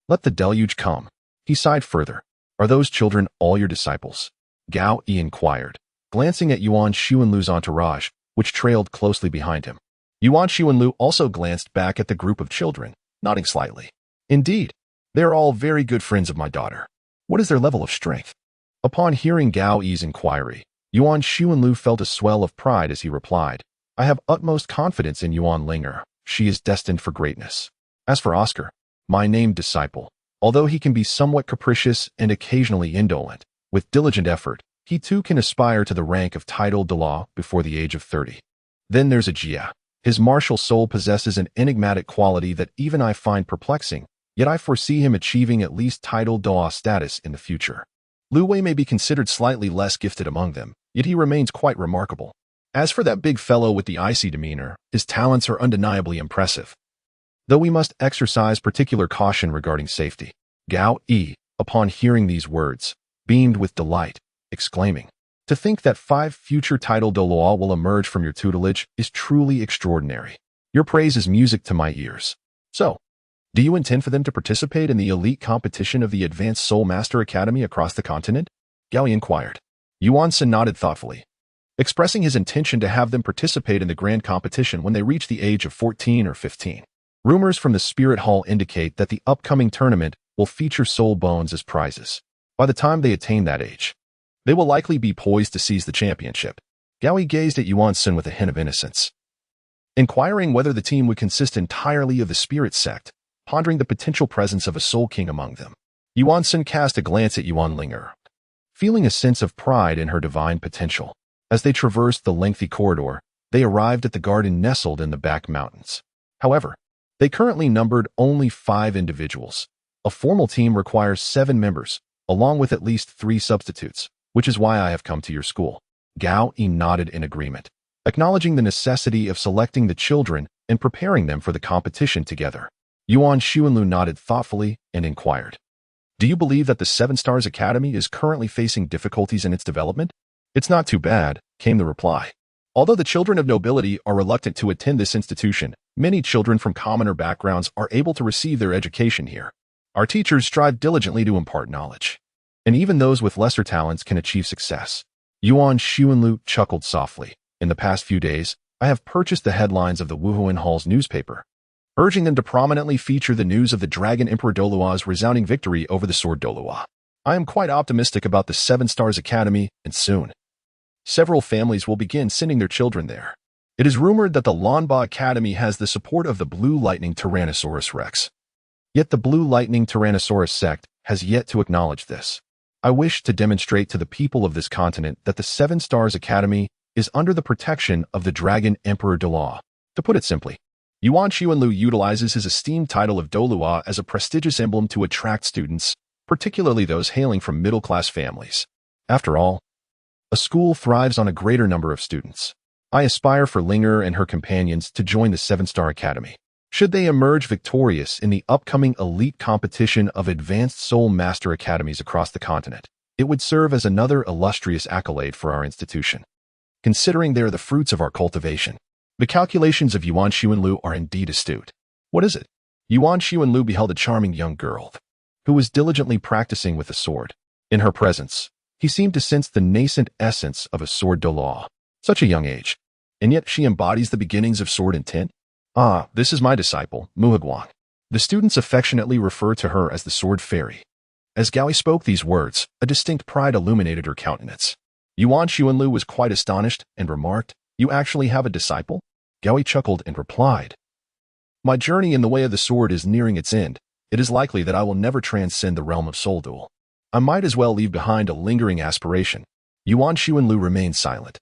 Let the deluge come. He sighed further. Are those children all your disciples? Gao Yi inquired, glancing at Yuan Ling'er's entourage, which trailed closely behind him. Yuan Ling'er also glanced back at the group of children, nodding slightly. Indeed, they are all very good friends of my daughter. What is their level of strength? Upon hearing Gao Yi's inquiry, Yuan Ling'er felt a swell of pride as he replied, I have utmost confidence in Yuan Ling'er. She is destined for greatness. As for Oscar, my named disciple, although he can be somewhat capricious and occasionally indolent, with diligent effort, he too can aspire to the rank of Tidal Douluo before the age of 30. Then there's Ajia. His martial soul possesses an enigmatic quality that even I find perplexing, yet I foresee him achieving at least Tidal Douluo status in the future. Lu Wei may be considered slightly less gifted among them, yet he remains quite remarkable. As for that big fellow with the icy demeanor, his talents are undeniably impressive, though we must exercise particular caution regarding safety. Gao Yi, upon hearing these words, beamed with delight, exclaiming, to think that 5 future Tidal Douluo will emerge from your tutelage is truly extraordinary. Your praise is music to my ears. So, do you intend for them to participate in the elite competition of the Advanced Soul Master Academy across the continent? Gao Yi inquired. Yuan San nodded thoughtfully, expressing his intention to have them participate in the grand competition when they reach the age of 14 or 15. Rumors from the Spirit Hall indicate that the upcoming tournament will feature soul bones as prizes. By the time they attain that age, they will likely be poised to seize the championship. Gao Yi gazed at Yuan San with a hint of innocence, inquiring whether the team would consist entirely of the spirit sect, pondering the potential presence of a soul king among them. Yuan San cast a glance at Yuan Ling'er, feeling a sense of pride in her divine potential. As they traversed the lengthy corridor, they arrived at the garden nestled in the back mountains. However, they currently numbered only 5 individuals. A formal team requires 7 members, along with at least 3 substitutes, which is why I have come to your school. Gao Yi nodded in agreement, acknowledging the necessity of selecting the children and preparing them for the competition together. Yuan Ling'er nodded thoughtfully and inquired, do you believe that the 7 Stars Academy is currently facing difficulties in its development? It's not too bad, came the reply. Although the children of nobility are reluctant to attend this institution, many children from commoner backgrounds are able to receive their education here. Our teachers strive diligently to impart knowledge, and even those with lesser talents can achieve success. Yuan Ling'er chuckled softly. In the past few days, I have purchased the headlines of the Wuhuan Hall's newspaper, urging them to prominently feature the news of the Dragon Emperor Douluo's resounding victory over the Sword Douluo. I am quite optimistic about the 7 Stars Academy, and soon, several families will begin sending their children there. It is rumored that the Lanba Academy has the support of the Blue Lightning Tyrannosaurus Rex. Yet the Blue Lightning Tyrannosaurus sect has yet to acknowledge this. I wish to demonstrate to the people of this continent that the 7 Stars Academy is under the protection of the Dragon Emperor Douluo. To put it simply, Yuan Ling'er utilizes his esteemed title of Douluo as a prestigious emblem to attract students, particularly those hailing from middle-class families. After all, a school thrives on a greater number of students. I aspire for Ling'er and her companions to join the 7 Star Academy. Should they emerge victorious in the upcoming elite competition of Advanced Soul Master Academies across the continent, it would serve as another illustrious accolade for our institution. Considering they are the fruits of our cultivation, the calculations of Yuan Ling'er are indeed astute. What is it? Yuan Ling'er beheld a charming young girl, who was diligently practicing with a sword. In her presence, he seemed to sense the nascent essence of a sword Douluo. Such a young age, and yet she embodies the beginnings of sword intent? Ah, this is my disciple, Mu Guang. The students affectionately refer to her as the Sword Fairy. As Gaoi spoke these words, a distinct pride illuminated her countenance. Yuan Xuanlu was quite astonished and remarked, "You actually have a disciple?" Gaoi chuckled and replied, "My journey in the way of the sword is nearing its end. It is likely that I will never transcend the realm of soul duel. I might as well leave behind a lingering aspiration." Yuan Xuanlu remained silent.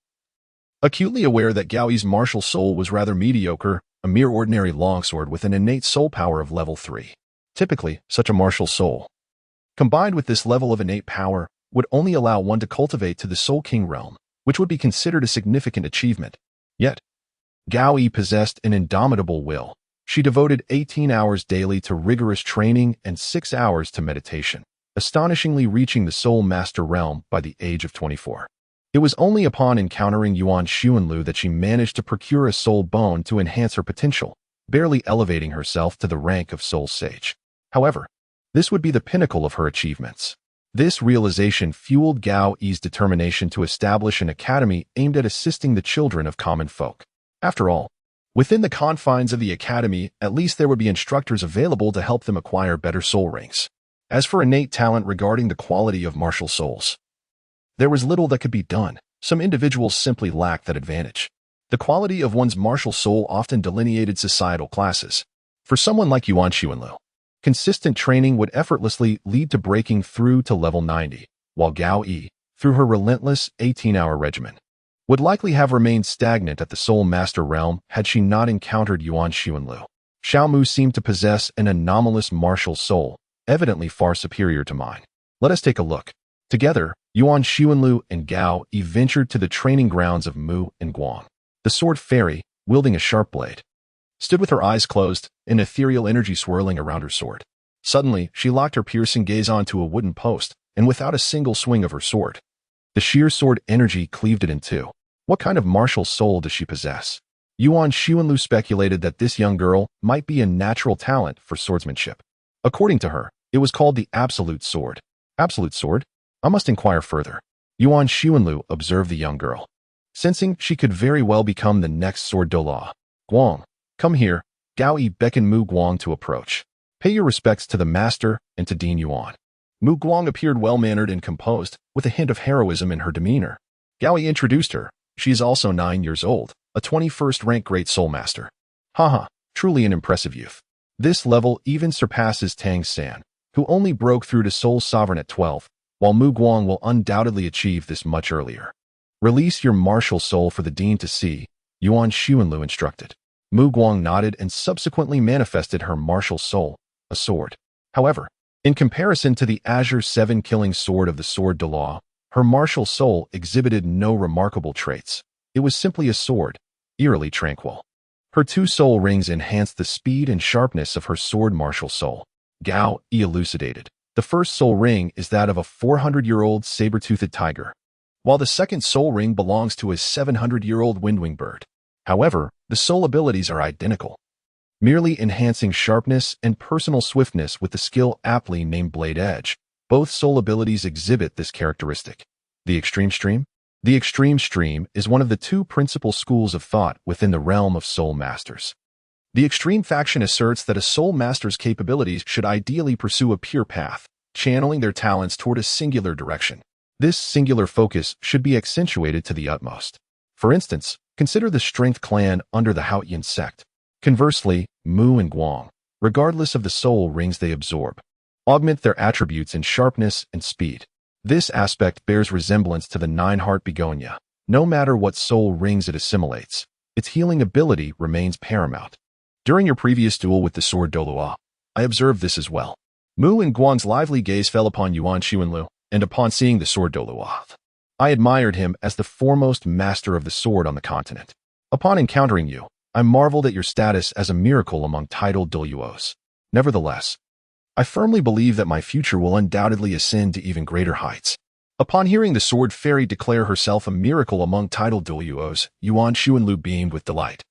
Acutely aware that Gaoi's martial soul was rather mediocre, a mere ordinary longsword with an innate soul power of level 3. Typically, such a martial soul, combined with this level of innate power, would only allow one to cultivate to the Soul King realm, which would be considered a significant achievement. Yet, Gaoi possessed an indomitable will. She devoted 18 hours daily to rigorous training and 6 hours to meditation, astonishingly reaching the Soul Master realm by the age of 24. It was only upon encountering Yuan Xuanlu that she managed to procure a soul bone to enhance her potential, barely elevating herself to the rank of Soul Sage. However, this would be the pinnacle of her achievements. This realization fueled Gaoi's determination to establish an academy aimed at assisting the children of common folk. After all, within the confines of the academy, at least there would be instructors available to help them acquire better soul rings. As for innate talent regarding the quality of martial souls, there was little that could be done. Some individuals simply lacked that advantage. The quality of one's martial soul often delineated societal classes. For someone like Yuan Xuanlu, consistent training would effortlessly lead to breaking through to level 90, while Gaoi, through her relentless 18-hour regimen, would likely have remained stagnant at the Soul Master realm had she not encountered Yuan Xuanlu. Xiaomu seemed to possess an anomalous martial soul, evidently far superior to mine. Let us take a look. Together, Yuan Xuanlu and Gaoi ventured to the training grounds of Mu and Guang. The Sword Fairy, wielding a sharp blade, stood with her eyes closed, an ethereal energy swirling around her sword. Suddenly, she locked her piercing gaze onto a wooden post, and without a single swing of her sword, the sheer sword energy cleaved it in two. What kind of martial soul does she possess? Yuan Xuanlu speculated that this young girl might be a natural talent for swordsmanship. According to her, it was called the Absolute Sword. Absolute Sword? I must inquire further. Yuan Xuanlu observed the young girl, sensing she could very well become the next Sword Douluo. Guang, come here. Gaoi beckoned Mu Guang to approach. Pay your respects to the master and to Dean Yuan. Mu Guang appeared well-mannered and composed, with a hint of heroism in her demeanor. Gaoi introduced her. She is also 9 years old, a 21st rank Great Soul Master. Haha, truly an impressive youth. This level even surpasses Tang San, who only broke through to Soul Sovereign at 12, while Mu Guang will undoubtedly achieve this much earlier. Release your martial soul for the Dean to see, Yuan Xuanlu instructed. Mu Guang nodded and subsequently manifested her martial soul, a sword. However, in comparison to the Azure 7 killing sword of the Sword Douluo, her martial soul exhibited no remarkable traits. It was simply a sword, eerily tranquil. Her 2 soul rings enhanced the speed and sharpness of her sword martial soul. Gaoi elucidated. The first soul ring is that of a 400-year-old saber-toothed tiger, while the second soul ring belongs to a 700-year-old windwing bird. However, the soul abilities are identical, merely enhancing sharpness and personal swiftness with the skill aptly named Blade Edge. Both soul abilities exhibit this characteristic. The Extreme Stream? The Extreme Stream is one of the 2 principal schools of thought within the realm of Soul Masters. The Extreme faction asserts that a Soul Master's capabilities should ideally pursue a pure path, channeling their talents toward a singular direction. This singular focus should be accentuated to the utmost. For instance, consider the Strength clan under the Haotian sect. Conversely, Mu and Guang, regardless of the soul rings they absorb, augment their attributes in sharpness and speed. This aspect bears resemblance to the 9-heart begonia. No matter what soul rings it assimilates, its healing ability remains paramount. During your previous duel with the Sword Douluo, I observed this as well. Mu and Guang's lively gaze fell upon Yuan Xuanlu, and upon seeing the Sword Douluo, I admired him as the foremost master of the sword on the continent. Upon encountering you, I marveled at your status as a miracle among titled Douluos. Nevertheless, I firmly believe that my future will undoubtedly ascend to even greater heights. Upon hearing the Sword Fairy declare herself a miracle among titled Douluos, Yuan Xuanlu beamed with delight,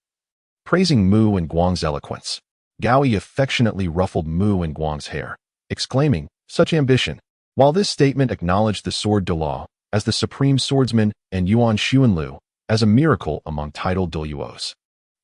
praising Mu and Guang's eloquence. Gaoi affectionately ruffled Mu and Guang's hair, exclaiming, "Such ambition!" While this statement acknowledged the Sword Douluo as the supreme swordsman and Yuan Xuanlu as a miracle among titled Douluos.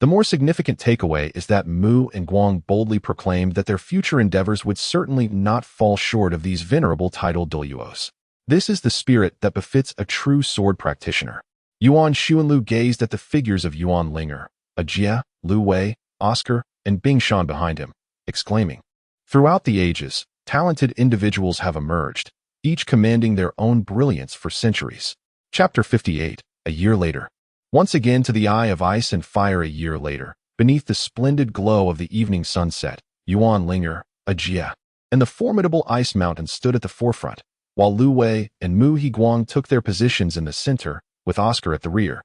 The more significant takeaway is that Mu and Guang boldly proclaimed that their future endeavors would certainly not fall short of these venerable titled Douluos. This is the spirit that befits a true sword practitioner. Yuan Xuanlu gazed at the figures of Yuan Ling'er, Jie, Lu Wei, Oscar, and Bing Shan behind him, exclaiming, "Throughout the ages, talented individuals have emerged, each commanding their own brilliance for centuries." Chapter 58, a year later. Once again to the eye of ice and fire a year later, beneath the splendid glow of the evening sunset, Yuan Ling'er, Jie, and the formidable ice mountain stood at the forefront, while Lu Wei and Mu Higuang took their positions in the center, with Oscar at the rear,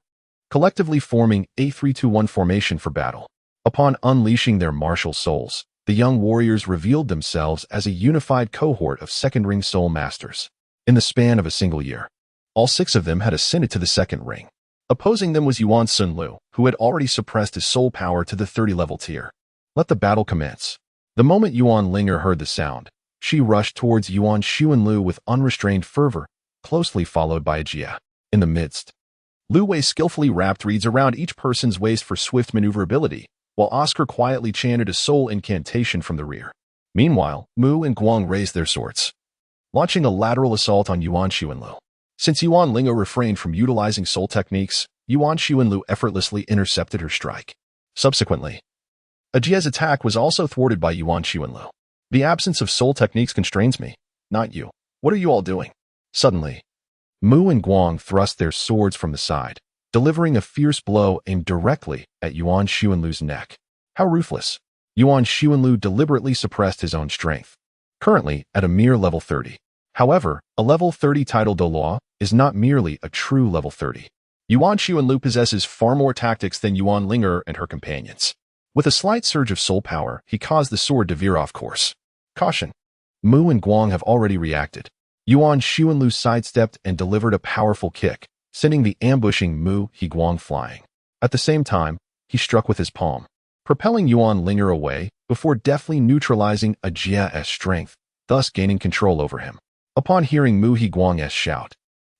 collectively forming a 3-2-1 formation for battle. Upon unleashing their martial souls, the young warriors revealed themselves as a unified cohort of second ring soul masters. In the span of a single year, all 6 of them had ascended to the second ring. Opposing them was Yuan Sunlu, who had already suppressed his soul power to the 30-level tier. Let the battle commence. The moment Yuan Ling'er heard the sound, she rushed towards Yuan Xuanlu with unrestrained fervor, closely followed by Jie. In the midst, Lu Wei skillfully wrapped reeds around each person's waist for swift maneuverability, while Oscar quietly chanted a soul incantation from the rear. Meanwhile, Mu and Guang raised their swords, launching a lateral assault on Yuan Xuanlu. Since Yuan Ling'er refrained from utilizing soul techniques, Yuan Xuanlu effortlessly intercepted her strike. Subsequently, Jie's attack was also thwarted by Yuan Xuanlu. "The absence of soul techniques constrains me, not you. What are you all doing?" Suddenly, Mu and Guang thrust their swords from the side, delivering a fierce blow aimed directly at Yuan Xuanlu's neck. How ruthless! Yuan Xuanlu deliberately suppressed his own strength, currently at a mere level 30. However, a level 30 title Douluo is not merely a true level 30. Yuan Xuanlu possesses far more tactics than Yuan Ling'er and her companions. With a slight surge of soul power, he caused the sword to veer off course. Caution! Mu and Guang have already reacted. Yuan Xuanlu sidestepped and delivered a powerful kick, sending the ambushing Mu Higuang flying. At the same time, he struck with his palm, propelling Yuan Ling'er away before deftly neutralizing Jie's strength, thus gaining control over him. Upon hearing Mu Higuang's shout,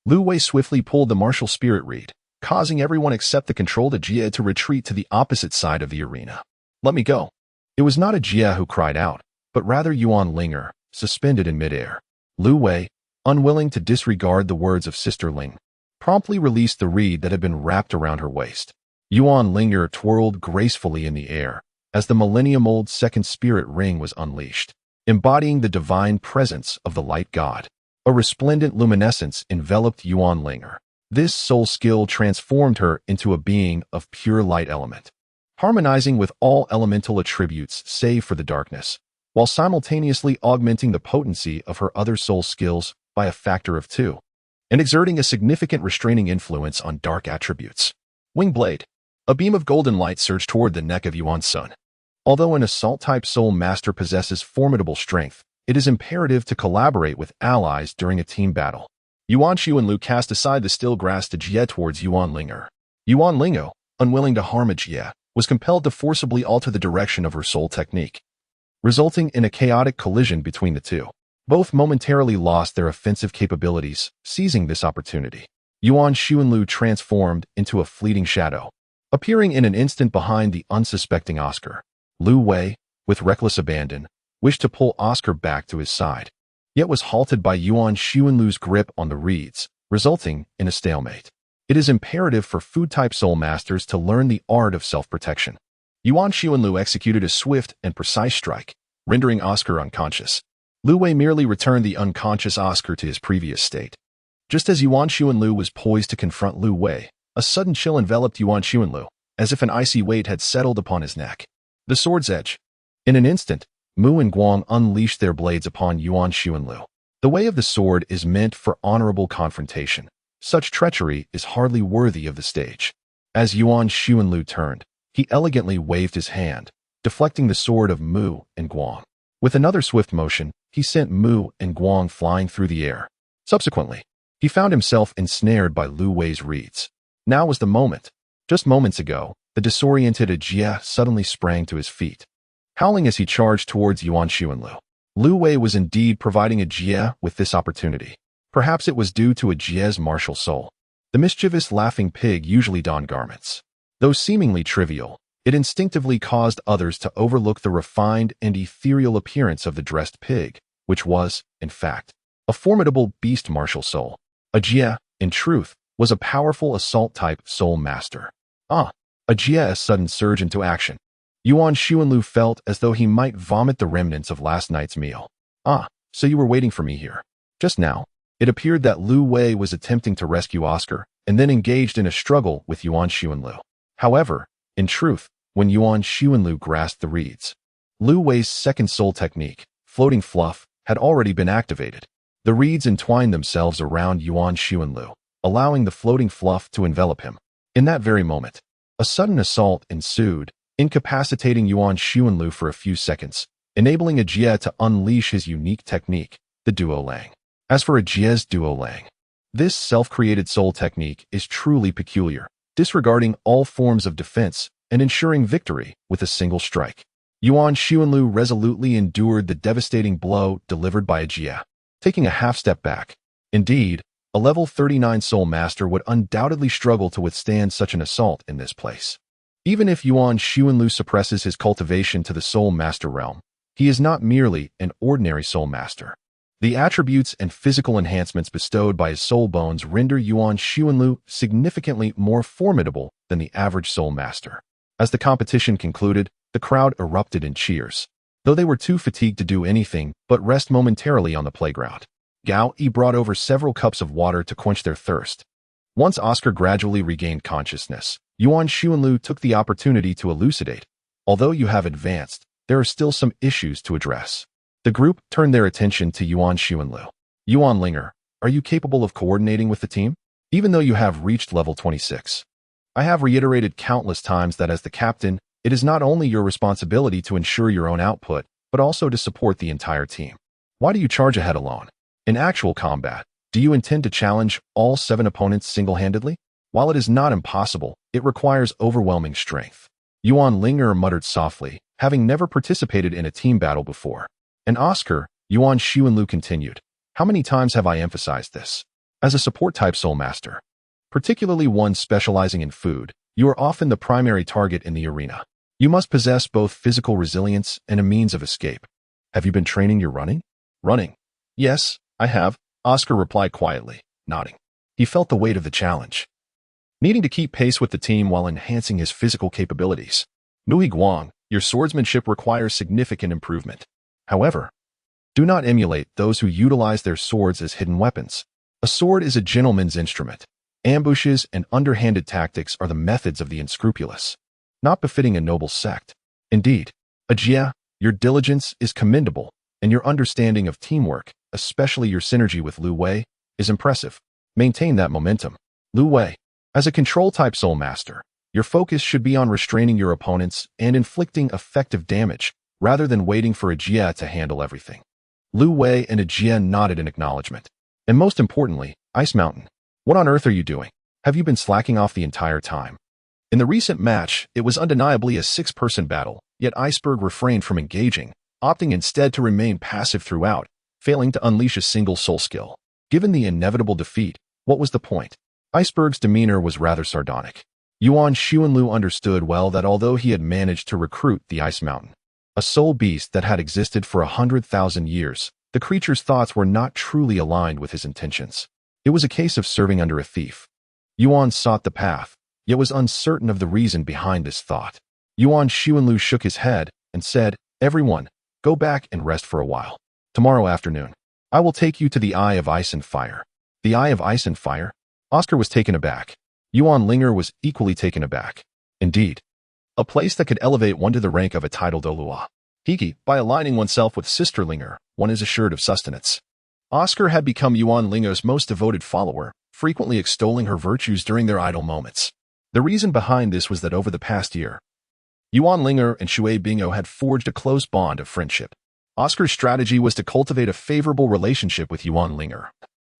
Lu Wei swiftly pulled the martial spirit reed, causing everyone except the controlled Jie to retreat to the opposite side of the arena. "Let me go." It was not Jie who cried out, but rather Yuan Ling'er, suspended in midair. Lu Wei, unwilling to disregard the words of Sister Ling, promptly released the reed that had been wrapped around her waist. Yuan Ling'er twirled gracefully in the air as the millennium-old second spirit ring was unleashed, embodying the divine presence of the light god. A resplendent luminescence enveloped Yuan Ling'er. This soul skill transformed her into a being of pure light element, harmonizing with all elemental attributes save for the darkness, while simultaneously augmenting the potency of her other soul skills by a factor of 2, and exerting a significant restraining influence on dark attributes. Wing Blade. A beam of golden light surged toward the neck of Yuan Sun. Although an assault-type soul master possesses formidable strength, it is imperative to collaborate with allies during a team battle. Yuan Xuanlu cast aside the still grasped Jie towards Yuan Ling'er. Yuan Ling'er, unwilling to harm Jie, was compelled to forcibly alter the direction of her soul technique, resulting in a chaotic collision between the two. Both momentarily lost their offensive capabilities, seizing this opportunity. Yuan Xuanlu transformed into a fleeting shadow, appearing in an instant behind the unsuspecting Oscar. Lu Wei, with reckless abandon, wished to pull Oscar back to his side, yet was halted by Yuan Xuanlu's grip on the reeds, resulting in a stalemate. It is imperative for food-type soul masters to learn the art of self-protection. Yuan Xuanlu executed a swift and precise strike, rendering Oscar unconscious. Lu Wei merely returned the unconscious Oscar to his previous state. Just as Yuan Xuanlu was poised to confront Lu Wei, a sudden chill enveloped Yuan Xuanlu, as if an icy weight had settled upon his neck. The sword's edge. In an instant, Mu and Guang unleashed their blades upon Yuan Xuanlu. The way of the sword is meant for honorable confrontation. Such treachery is hardly worthy of the stage. As Yuan Xuanlu turned, he elegantly waved his hand, deflecting the sword of Mu and Guang. With another swift motion, he sent Mu and Guang flying through the air. Subsequently, he found himself ensnared by Lu Wei's reeds. Now was the moment. Just moments ago, the disoriented Jie suddenly sprang to his feet, howling as he charged towards Yuan Xuanlu. Lu Wei was indeed providing Jie with this opportunity. Perhaps it was due to Jie's martial soul. The mischievous laughing pig usually donned garments. Though seemingly trivial, it instinctively caused others to overlook the refined and ethereal appearance of the dressed pig, which was, in fact, a formidable beast martial soul. A Jie, in truth, was a powerful assault-type soul master. A Jie's sudden surge into action. Yuan Xuanlu felt as though he might vomit the remnants of last night's meal. So you were waiting for me here. Just now, it appeared that Lu Wei was attempting to rescue Oscar and then engaged in a struggle with Yuan Xuanlu. However, in truth, when Yuan Xuanlu grasped the reeds, Lu Wei's second soul technique, floating fluff, had already been activated. The reeds entwined themselves around Yuan Xuanlu, allowing the floating fluff to envelop him. In that very moment, a sudden assault ensued, incapacitating Yuan Xuanlu for a few seconds, enabling a Jie to unleash his unique technique, the Duo Lang. As for a Jie's Duo Lang, this self-created soul technique is truly peculiar, disregarding all forms of defense and ensuring victory with a single strike. Yuan Xuanlu resolutely endured the devastating blow delivered by a Jie, taking a half step back. Indeed, a level 39 soul master would undoubtedly struggle to withstand such an assault in this place. Even if Yuan Xuanlu suppresses his cultivation to the soul master realm, he is not merely an ordinary soul master. The attributes and physical enhancements bestowed by his soul bones render Yuan Xuanlu significantly more formidable than the average soul master. As the competition concluded, the crowd erupted in cheers, though they were too fatigued to do anything but rest momentarily on the playground. Gao Yi brought over several cups of water to quench their thirst. Once Oscar gradually regained consciousness, Yuan Xuanlu took the opportunity to elucidate. Although you have advanced, there are still some issues to address. The group turned their attention to Yuan Xuanlu. Yuan Ling'er, are you capable of coordinating with the team? Even though you have reached level 26. I have reiterated countless times that as the captain, it is not only your responsibility to ensure your own output, but also to support the entire team. Why do you charge ahead alone? In actual combat, do you intend to challenge all 7 opponents single-handedly? While it is not impossible, it requires overwhelming strength. Yuan Ling'er muttered softly, having never participated in a team battle before. And Oscar, Yuan Xuanlu continued, how many times have I emphasized this? As a support-type soul master, particularly one specializing in food, you are often the primary target in the arena. You must possess both physical resilience and a means of escape. Have you been training your running? Running? Yes, I have, Oscar replied quietly, nodding. He felt the weight of the challenge, needing to keep pace with the team while enhancing his physical capabilities. Nui Guang, your swordsmanship requires significant improvement. However, do not emulate those who utilize their swords as hidden weapons. A sword is a gentleman's instrument. Ambushes and underhanded tactics are the methods of the unscrupulous, not befitting a noble sect. Indeed, Ajia, your diligence is commendable, and your understanding of teamwork, especially your synergy with Lu Wei, is impressive. Maintain that momentum. Lu Wei, as a control-type soul master, your focus should be on restraining your opponents and inflicting effective damage, rather than waiting for a Jie to handle everything. Lu Wei and a Jie nodded in acknowledgement. And most importantly, Ice Mountain, what on earth are you doing? Have you been slacking off the entire time? In the recent match, it was undeniably a 6-person battle, yet Iceberg refrained from engaging, opting instead to remain passive throughout, failing to unleash a single soul skill. Given the inevitable defeat, what was the point? Iceberg's demeanor was rather sardonic. Yuan Xuanlu understood well that although he had managed to recruit the Ice Mountain, a soul beast that had existed for 100,000 years, the creature's thoughts were not truly aligned with his intentions. It was a case of serving under a thief. Yuan sought the path, yet was uncertain of the reason behind this thought. Yuan Xuanlu shook his head and said, everyone, go back and rest for a while. Tomorrow afternoon, I will take you to the Eye of Ice and Fire. The Eye of Ice and Fire? Oscar was taken aback. Yuan Ling'er was equally taken aback. Indeed, a place that could elevate one to the rank of a titled Douluo. By aligning oneself with Sister Ling'er, one is assured of sustenance. Oscar had become Yuan Ling'er's most devoted follower, frequently extolling her virtues during their idle moments. The reason behind this was that over the past year, Yuan Ling'er and Shui Bingo had forged a close bond of friendship. Oscar's strategy was to cultivate a favorable relationship with Yuan Ling'er,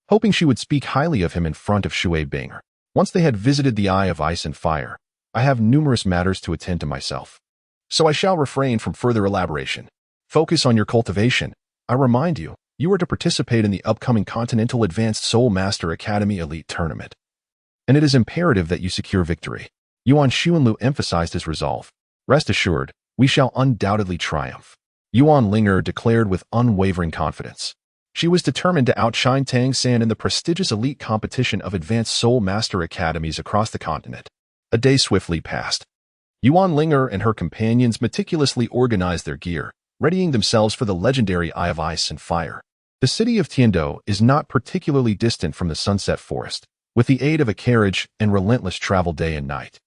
hoping she would speak highly of him in front of Shui Bingo. Once they had visited the Eye of Ice and Fire, I have numerous matters to attend to myself, so I shall refrain from further elaboration. Focus on your cultivation. I remind you, you are to participate in the upcoming Continental Advanced Soul Master Academy Elite Tournament. and it is imperative that you secure victory. Yuan Xuanlu emphasized his resolve. Rest assured, we shall undoubtedly triumph. Yuan Ling'er declared with unwavering confidence. She was determined to outshine Tang San in the prestigious elite competition of advanced Soul Master academies across the continent. A day swiftly passed. Yuan Ling'er and her companions meticulously organized their gear, readying themselves for the legendary Eye of Ice and Fire. The city of Tiandou is not particularly distant from the Sunset Forest, with the aid of a carriage and relentless travel day and night.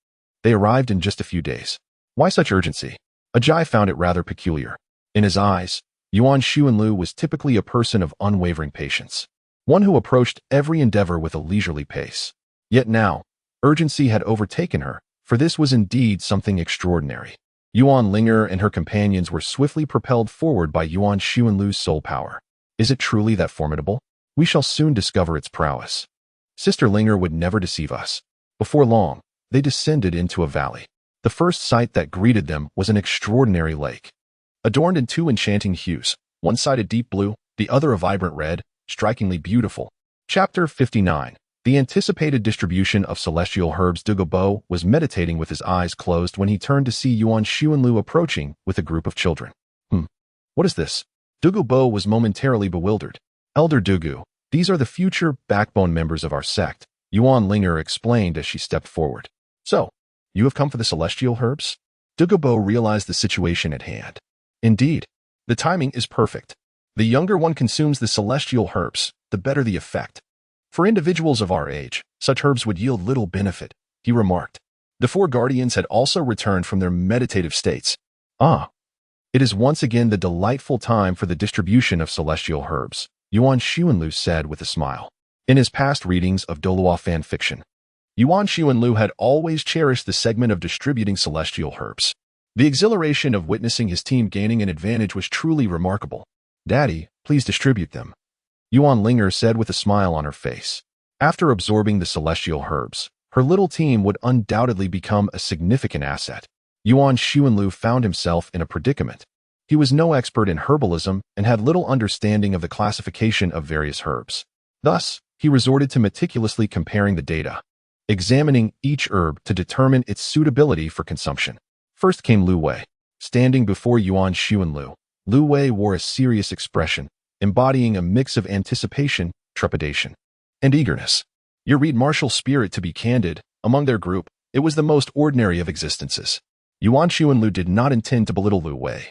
They arrived in just a few days. Why such urgency? Ajay found it rather peculiar. In his eyes, Yuan Xuanlu was typically a person of unwavering patience, one who approached every endeavor with a leisurely pace. Yet now, urgency had overtaken her, for this was indeed something extraordinary. Yuan Ling'er and her companions were swiftly propelled forward by Yuan Xuanlu's soul power. Is it truly that formidable? We shall soon discover its prowess. Sister Ling'er would never deceive us. Before long, they descended into a valley. The first sight that greeted them was an extraordinary lake, adorned in two enchanting hues, one side a deep blue, the other a vibrant red, strikingly beautiful. Chapter 59. The anticipated distribution of celestial herbs. Douluo was meditating with his eyes closed when he turned to see Yuan Xuanlu approaching with a group of children. What is this? Douluo was momentarily bewildered. Elder Douluo, these are the future backbone members of our sect, Yuan Ling'er explained as she stepped forward. So, you have come for the celestial herbs? Douluo realized the situation at hand. Indeed, the timing is perfect. The younger one consumes the celestial herbs, the better the effect. For individuals of our age, such herbs would yield little benefit, he remarked. The four guardians had also returned from their meditative states. It is once again the delightful time for the distribution of celestial herbs, Yuan Xuanlu said with a smile. In his past readings of Douluo fan fiction, Yuan Xuanlu had always cherished the segment of distributing celestial herbs. The exhilaration of witnessing his team gaining an advantage was truly remarkable. Daddy, please distribute them, Yuan Ling'er said with a smile on her face. After absorbing the celestial herbs, her little team would undoubtedly become a significant asset. Yuan Xuanlu found himself in a predicament. He was no expert in herbalism and had little understanding of the classification of various herbs. Thus, he resorted to meticulously comparing the data, examining each herb to determine its suitability for consumption. First came Lu Wei. Standing before Yuan Xuanlu, Lu Wei wore a serious expression, embodying a mix of anticipation, trepidation, and eagerness. You read martial spirit. To be candid, among their group, it was the most ordinary of existences. Yuan Xuanlu did not intend to belittle Lu Wei.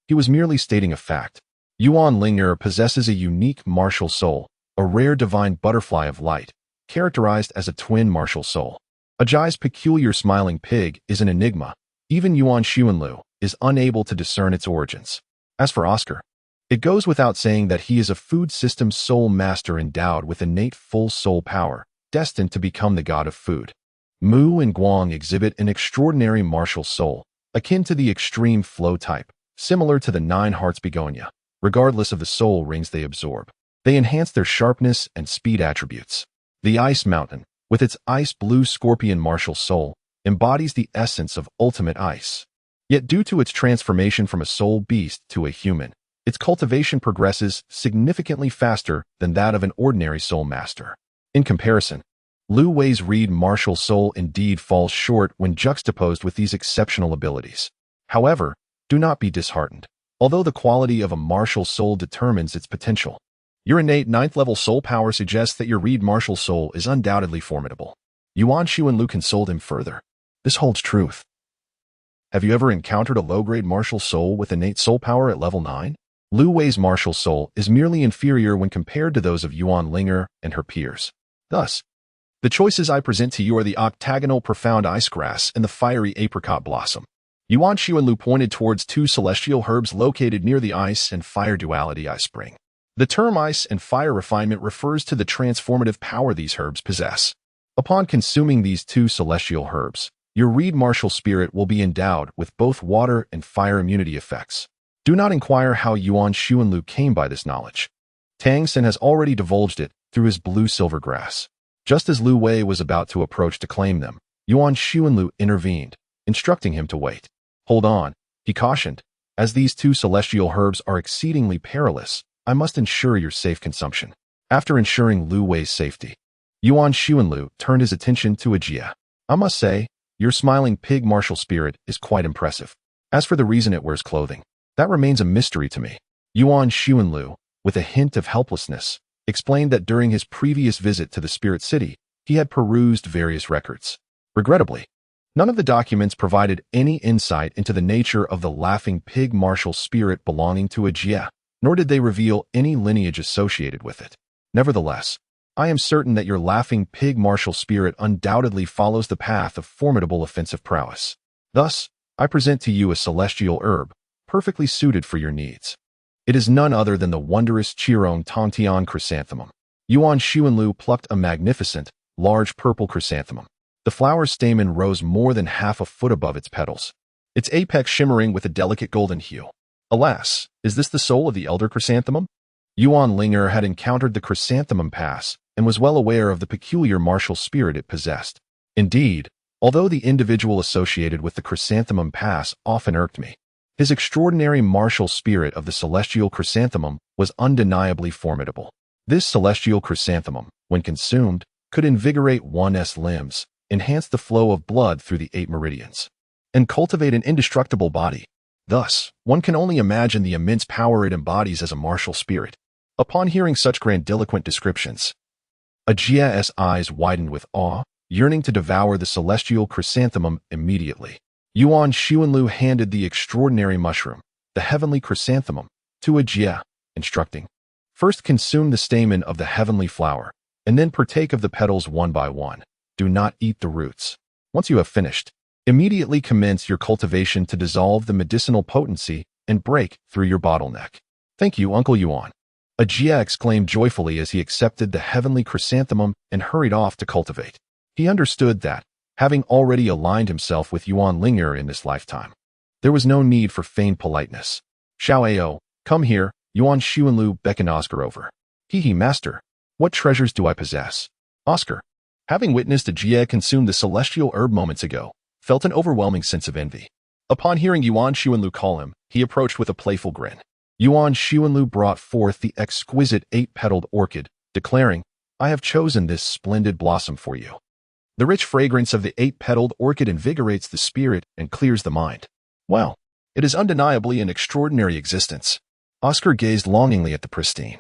He was merely stating a fact. Yuan Ling'er possesses a unique martial soul, a rare divine butterfly of light, characterized as a twin martial soul. Ajay's peculiar smiling pig is an enigma. Even Yuan Xuanlu is unable to discern its origins. As for Oscar, it goes without saying that he is a food system soul master endowed with innate full soul power, destined to become the god of food. Mu and Guang exhibit an extraordinary martial soul, akin to the extreme flow type, similar to the nine hearts begonia. Regardless of the soul rings they absorb, they enhance their sharpness and speed attributes. The Ice Mountain, with its ice blue scorpion martial soul, embodies the essence of ultimate ice. Yet due to its transformation from a soul beast to a human, its cultivation progresses significantly faster than that of an ordinary soul master. In comparison, Lu Wei's reed martial soul indeed falls short when juxtaposed with these exceptional abilities. However, do not be disheartened. Although the quality of a martial soul determines its potential, your innate 9th-level soul power suggests that your reed martial soul is undoubtedly formidable. Yuan Xuanlu consoled him further. This holds truth. Have you ever encountered a low-grade martial soul with innate soul power at level 9? Lu Wei's martial soul is merely inferior when compared to those of Yuan Ling'er and her peers. Thus, the choices I present to you are the octagonal profound ice grass and the fiery apricot blossom. Yuan Xuanlu pointed towards two celestial herbs located near the ice and fire duality ice spring. The term ice and fire refinement refers to the transformative power these herbs possess. Upon consuming these two celestial herbs, your reed martial spirit will be endowed with both water and fire immunity effects. Do not inquire how Yuan Xuanlu came by this knowledge. Tang San has already divulged it through his blue-silver grass. Just as Lu Wei was about to approach to claim them, Yuan Xuanlu intervened, instructing him to wait. Hold on, he cautioned. As these two celestial herbs are exceedingly perilous, I must ensure your safe consumption. After ensuring Lu Wei's safety, Yuan Xuanlu turned his attention to Ajia. I must say, your smiling pig martial spirit is quite impressive. As for the reason it wears clothing, that remains a mystery to me. Yuan Xuanlu, with a hint of helplessness, explained that during his previous visit to the Spirit City, he had perused various records. Regrettably, none of the documents provided any insight into the nature of the laughing pig martial spirit belonging to Ajia, nor did they reveal any lineage associated with it. Nevertheless, I am certain that your laughing pig martial spirit undoubtedly follows the path of formidable offensive prowess. Thus, I present to you a celestial herb, perfectly suited for your needs. It is none other than the wondrous Qirong Tongtian chrysanthemum. Yuan Xuanlu plucked a magnificent, large purple chrysanthemum. The flower's stamen rose more than half a foot above its petals, its apex shimmering with a delicate golden hue. Alas, is this the soul of the elder chrysanthemum? Yuan Ling'er had encountered the chrysanthemum pass and was well aware of the peculiar martial spirit it possessed. Indeed, although the individual associated with the chrysanthemum pass often irked me, his extraordinary martial spirit of the celestial chrysanthemum was undeniably formidable. This celestial chrysanthemum, when consumed, could invigorate one's limbs, enhance the flow of blood through the 8 meridians, and cultivate an indestructible body. Thus, one can only imagine the immense power it embodies as a martial spirit. Upon hearing such grandiloquent descriptions, Ajia's eyes widened with awe, yearning to devour the celestial chrysanthemum immediately. Yuan Xuanlu handed the extraordinary mushroom, the heavenly chrysanthemum, to Ajia, instructing, "First consume the stamen of the heavenly flower, and then partake of the petals one by one. Do not eat the roots. Once you have finished, immediately commence your cultivation to dissolve the medicinal potency and break through your bottleneck." "Thank you, Uncle Yuan," Ajia exclaimed joyfully as he accepted the heavenly chrysanthemum and hurried off to cultivate. He understood that, having already aligned himself with Yuan Ling'er in this lifetime, there was no need for feigned politeness. "Xiao Ao, come here," Yuan Xuanlu beckoned Oscar over. "Hee, master, what treasures do I possess?" Oscar, having witnessed Ajia consume the celestial herb moments ago, felt an overwhelming sense of envy. Upon hearing Yuan Xuanlu call him, he approached with a playful grin. Yuan Xuanlu brought forth the exquisite 8-petaled orchid, declaring, "I have chosen this splendid blossom for you. The rich fragrance of the 8-petaled orchid invigorates the spirit and clears the mind. Well, it is undeniably an extraordinary existence." Oscar gazed longingly at the pristine,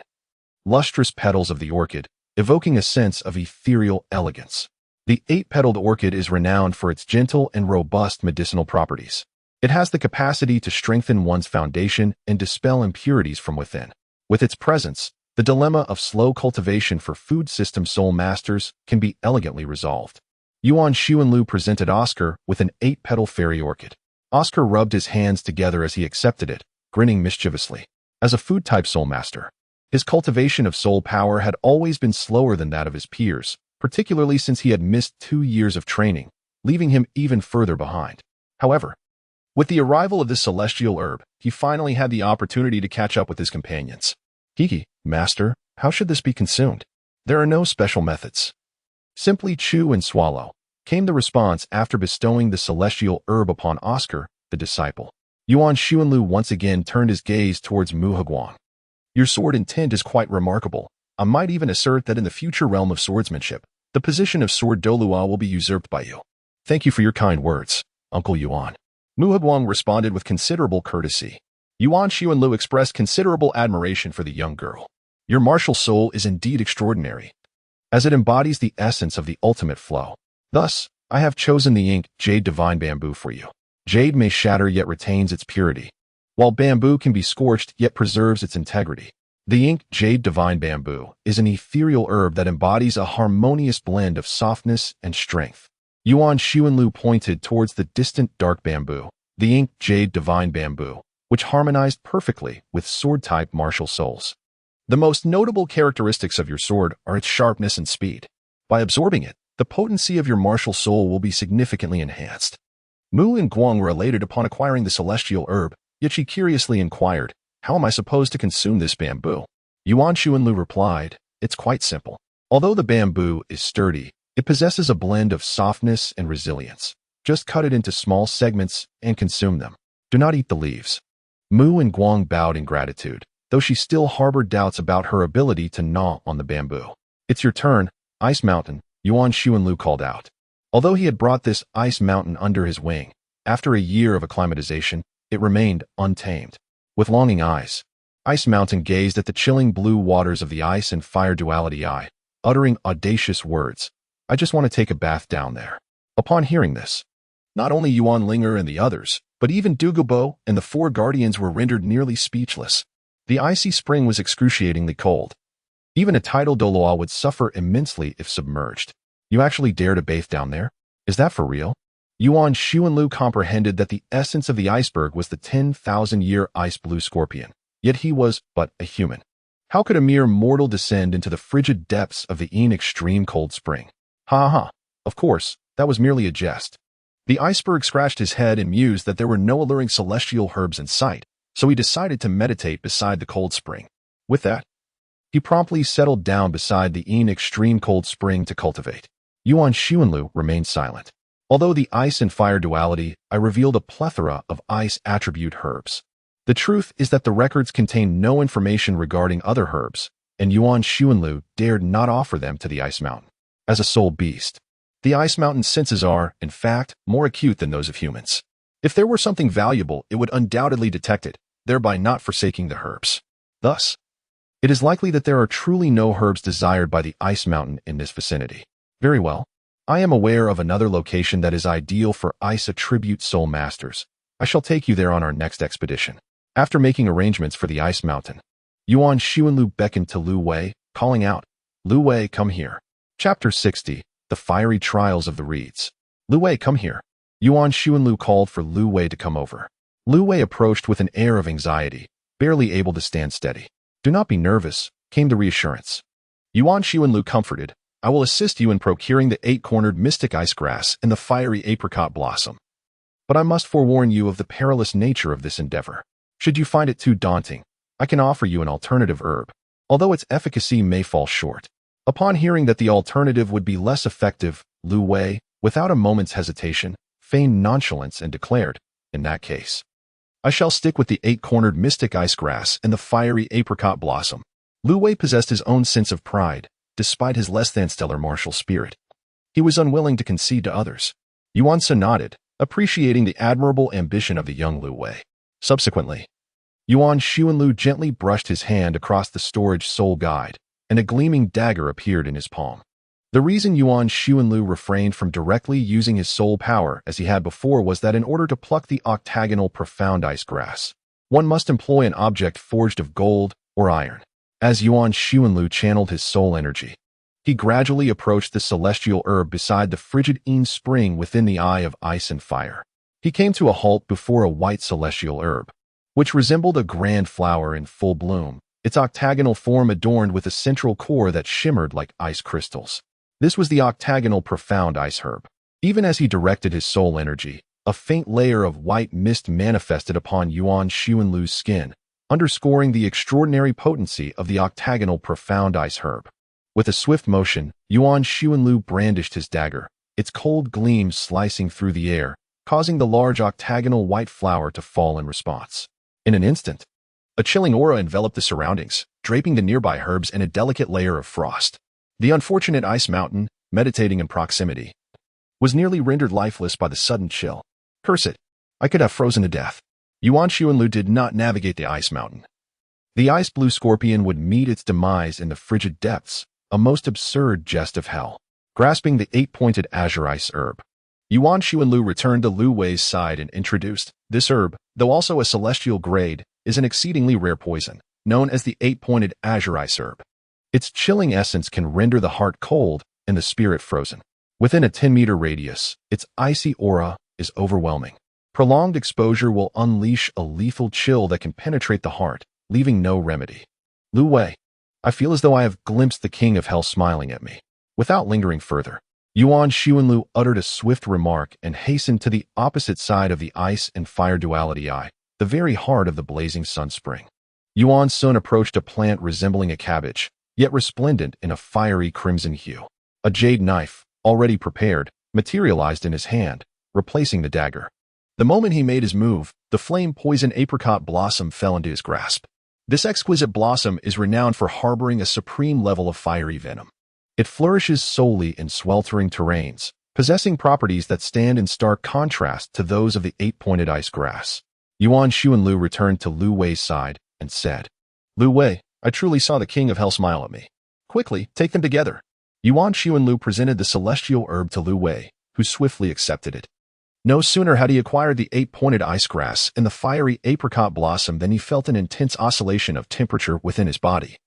lustrous petals of the orchid, evoking a sense of ethereal elegance. The 8-petaled orchid is renowned for its gentle and robust medicinal properties. It has the capacity to strengthen one's foundation and dispel impurities from within. With its presence, the dilemma of slow cultivation for food system soul masters can be elegantly resolved. Yuan Xuanlu presented Oscar with an 8-petal fairy orchid. Oscar rubbed his hands together as he accepted it, grinning mischievously. As a food-type soul master, his cultivation of soul power had always been slower than that of his peers, particularly since he had missed 2 years of training, leaving him even further behind. However, with the arrival of this celestial herb, he finally had the opportunity to catch up with his companions. "Hee, master, how should this be consumed?" "There are no special methods. Simply chew and swallow," came the response after bestowing the celestial herb upon Oscar, the disciple. Yuan Xuanlu once again turned his gaze towards Mu Heguang. "Your sword intent is quite remarkable. I might even assert that in the future realm of swordsmanship, the position of sword Douluo will be usurped by you." "Thank you for your kind words, Uncle Yuan." Mu Heguang responded with considerable courtesy. Yuan Xuanlu expressed considerable admiration for the young girl. "Your martial soul is indeed extraordinary, as it embodies the essence of the ultimate flow. Thus, I have chosen the ink Jade Divine Bamboo for you. Jade may shatter yet retains its purity, while bamboo can be scorched yet preserves its integrity. The ink Jade Divine Bamboo is an ethereal herb that embodies a harmonious blend of softness and strength." Yuan Xuanlu pointed towards the distant dark bamboo, the ink Jade Divine Bamboo, which harmonized perfectly with sword-type martial souls. "The most notable characteristics of your sword are its sharpness and speed. By absorbing it, the potency of your martial soul will be significantly enhanced." Mu and Guang were elated upon acquiring the celestial herb, yet she curiously inquired, "How am I supposed to consume this bamboo?" Yuan Xuanlu replied, "It's quite simple. Although the bamboo is sturdy, it possesses a blend of softness and resilience. Just cut it into small segments and consume them. Do not eat the leaves." Mu and Guang bowed in gratitude, though she still harbored doubts about her ability to gnaw on the bamboo. "It's your turn," Ice Mountain, Yuan Xuanlu called out. Although he had brought this ice mountain under his wing, after a year of acclimatization, it remained untamed. With longing eyes, Ice Mountain gazed at the chilling blue waters of the ice and fire duality eye, uttering audacious words. I just want to take a bath down there. Upon hearing this, not only Yuan Ling'er and the others, but even Douluo and the four guardians were rendered nearly speechless. The icy spring was excruciatingly cold. Even a tidal Douluo would suffer immensely if submerged. You actually dare to bathe down there? Is that for real? Yuan Xuanlu comprehended that the essence of the iceberg was the 10,000-year ice blue scorpion, yet he was but a human. How could a mere mortal descend into the frigid depths of the extreme cold spring? Ha ha, of course, that was merely a jest. The iceberg scratched his head and mused that there were no alluring celestial herbs in sight, so he decided to meditate beside the cold spring. With that, he promptly settled down beside the extreme cold spring to cultivate. Yuan Xuanlu remained silent. Although the ice and fire duality, I revealed a plethora of ice attribute herbs. The truth is that the records contain no information regarding other herbs, and Yuan Xuanlu dared not offer them to the Ice Mountain. As a soul beast, the Ice Mountain's senses are, in fact, more acute than those of humans. If there were something valuable, it would undoubtedly detect it, thereby not forsaking the herbs. Thus, it is likely that there are truly no herbs desired by the Ice Mountain in this vicinity. Very well. I am aware of another location that is ideal for ice attribute soul masters. I shall take you there on our next expedition. After making arrangements for the Ice Mountain, Yuan Xuanlu beckoned to Lu Wei, calling out, Lu Wei, come here. Chapter 60, The Fiery Trials of the Reeds. Lu Wei, come here. Yuan Xuanlu called for Lu Wei to come over. Lu Wei approached with an air of anxiety, barely able to stand steady. Do not be nervous, came the reassurance. Yuan Xuanlu comforted, I will assist you in procuring the 8-cornered mystic ice grass and the fiery apricot blossom. But I must forewarn you of the perilous nature of this endeavor. Should you find it too daunting, I can offer you an alternative herb, although its efficacy may fall short. Upon hearing that the alternative would be less effective, Lu Wei, without a moment's hesitation, feigned nonchalance and declared, in that case, I shall stick with the 8-cornered mystic ice grass and the fiery apricot blossom. Lu Wei possessed his own sense of pride, despite his less-than-stellar martial spirit. He was unwilling to concede to others. Yuan San nodded, appreciating the admirable ambition of the young Lu Wei. Subsequently, Yuan Xuanlu gently brushed his hand across the storage soul guide, and a gleaming dagger appeared in his palm. The reason Yuan Xuanlu refrained from directly using his soul power as he had before was that in order to pluck the octagonal profound ice grass, one must employ an object forged of gold or iron. As Yuan Xuanlu channeled his soul energy, he gradually approached the celestial herb beside the frigid spring within the eye of ice and fire. He came to a halt before a white celestial herb, which resembled a grand flower in full bloom, its octagonal form adorned with a central core that shimmered like ice crystals. This was the octagonal profound ice herb. Even as he directed his soul energy, a faint layer of white mist manifested upon Yuan Xuanlu's skin, underscoring the extraordinary potency of the octagonal profound ice herb. With a swift motion, Yuan Xuanlu brandished his dagger, its cold gleam slicing through the air, causing the large octagonal white flower to fall in response. In an instant, a chilling aura enveloped the surroundings, draping the nearby herbs in a delicate layer of frost. The unfortunate Ice Mountain, meditating in proximity, was nearly rendered lifeless by the sudden chill. Curse it! I could have frozen to death. Yuan Xuanlu did not navigate the Ice Mountain. The ice blue scorpion would meet its demise in the frigid depths, a most absurd jest of hell. Grasping the 8-pointed azure ice herb, Yuan Xuanlu returned to Lu Wei's side and introduced, this herb, though also a celestial grade, is an exceedingly rare poison, known as the 8-pointed azure ice herb. Its chilling essence can render the heart cold and the spirit frozen. Within a 10-meter radius, its icy aura is overwhelming. Prolonged exposure will unleash a lethal chill that can penetrate the heart, leaving no remedy. Lu Wei, I feel as though I have glimpsed the king of hell smiling at me. Without lingering further, Yuan Xuanlu uttered a swift remark and hastened to the opposite side of the ice and fire duality eye, the very heart of the blazing sun spring. Yuan Sun approached a plant resembling a cabbage, yet resplendent in a fiery crimson hue. A jade knife, already prepared, materialized in his hand, replacing the dagger. The moment he made his move, the flame-poison apricot blossom fell into his grasp. This exquisite blossom is renowned for harboring a supreme level of fiery venom. It flourishes solely in sweltering terrains, possessing properties that stand in stark contrast to those of the eight-pointed ice grass. Yuan Xuanlu returned to Lu Wei's side and said, "Lu Wei, I truly saw the king of hell smile at me. Quickly, take them together." Yuan Xuanlu presented the celestial herb to Lu Wei, who swiftly accepted it. No sooner had he acquired the eight-pointed ice grass and the fiery apricot blossom than he felt an intense oscillation of temperature within his body.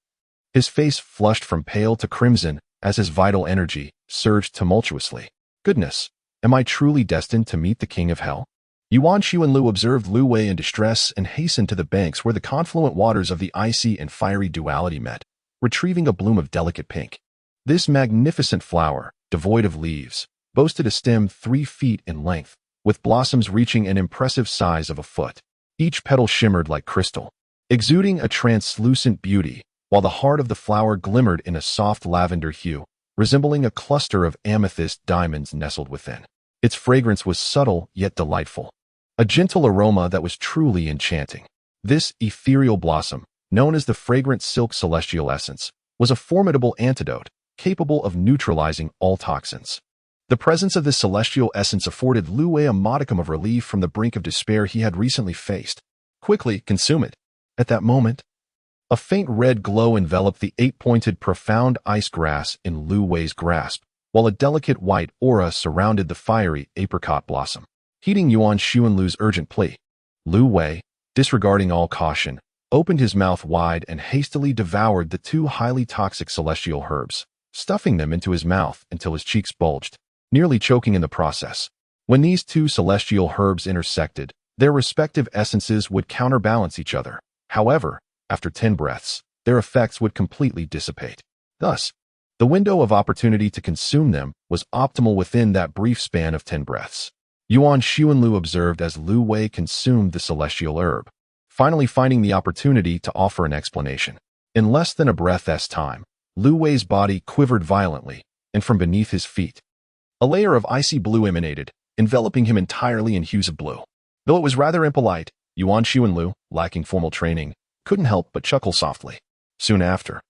His face flushed from pale to crimson as his vital energy surged tumultuously. Goodness, am I truly destined to meet the king of hell? Yuan Xuanlu observed Lu Wei in distress and hastened to the banks where the confluent waters of the icy and fiery duality met, retrieving a bloom of delicate pink. This magnificent flower, devoid of leaves, boasted a stem 3 feet in length, with blossoms reaching an impressive size of a foot. Each petal shimmered like crystal, exuding a translucent beauty, while the heart of the flower glimmered in a soft lavender hue, resembling a cluster of amethyst diamonds nestled within. Its fragrance was subtle yet delightful, a gentle aroma that was truly enchanting. This ethereal blossom, known as the fragrant silk celestial essence, was a formidable antidote, capable of neutralizing all toxins. The presence of this celestial essence afforded Lu Wei a modicum of relief from the brink of despair he had recently faced. Quickly, consume it. At that moment, a faint red glow enveloped the eight-pointed profound ice grass in Lu Wei's grasp, while a delicate white aura surrounded the fiery apricot blossom. Heeding Yuan Xuanlu's urgent plea, Lu Wei, disregarding all caution, opened his mouth wide and hastily devoured the 2 highly toxic celestial herbs, stuffing them into his mouth until his cheeks bulged, nearly choking in the process. When these 2 celestial herbs intersected, their respective essences would counterbalance each other. However, after 10 breaths, their effects would completely dissipate. Thus, the window of opportunity to consume them was optimal within that brief span of 10 breaths. Yuan Xuanlu observed as Lu Wei consumed the celestial herb, finally finding the opportunity to offer an explanation. In less than a breath's time, Lu Wei's body quivered violently, and from beneath his feet, a layer of icy blue emanated, enveloping him entirely in hues of blue. Though it was rather impolite, Yuan Xuanlu, lacking formal training, couldn't help but chuckle softly. Soon after,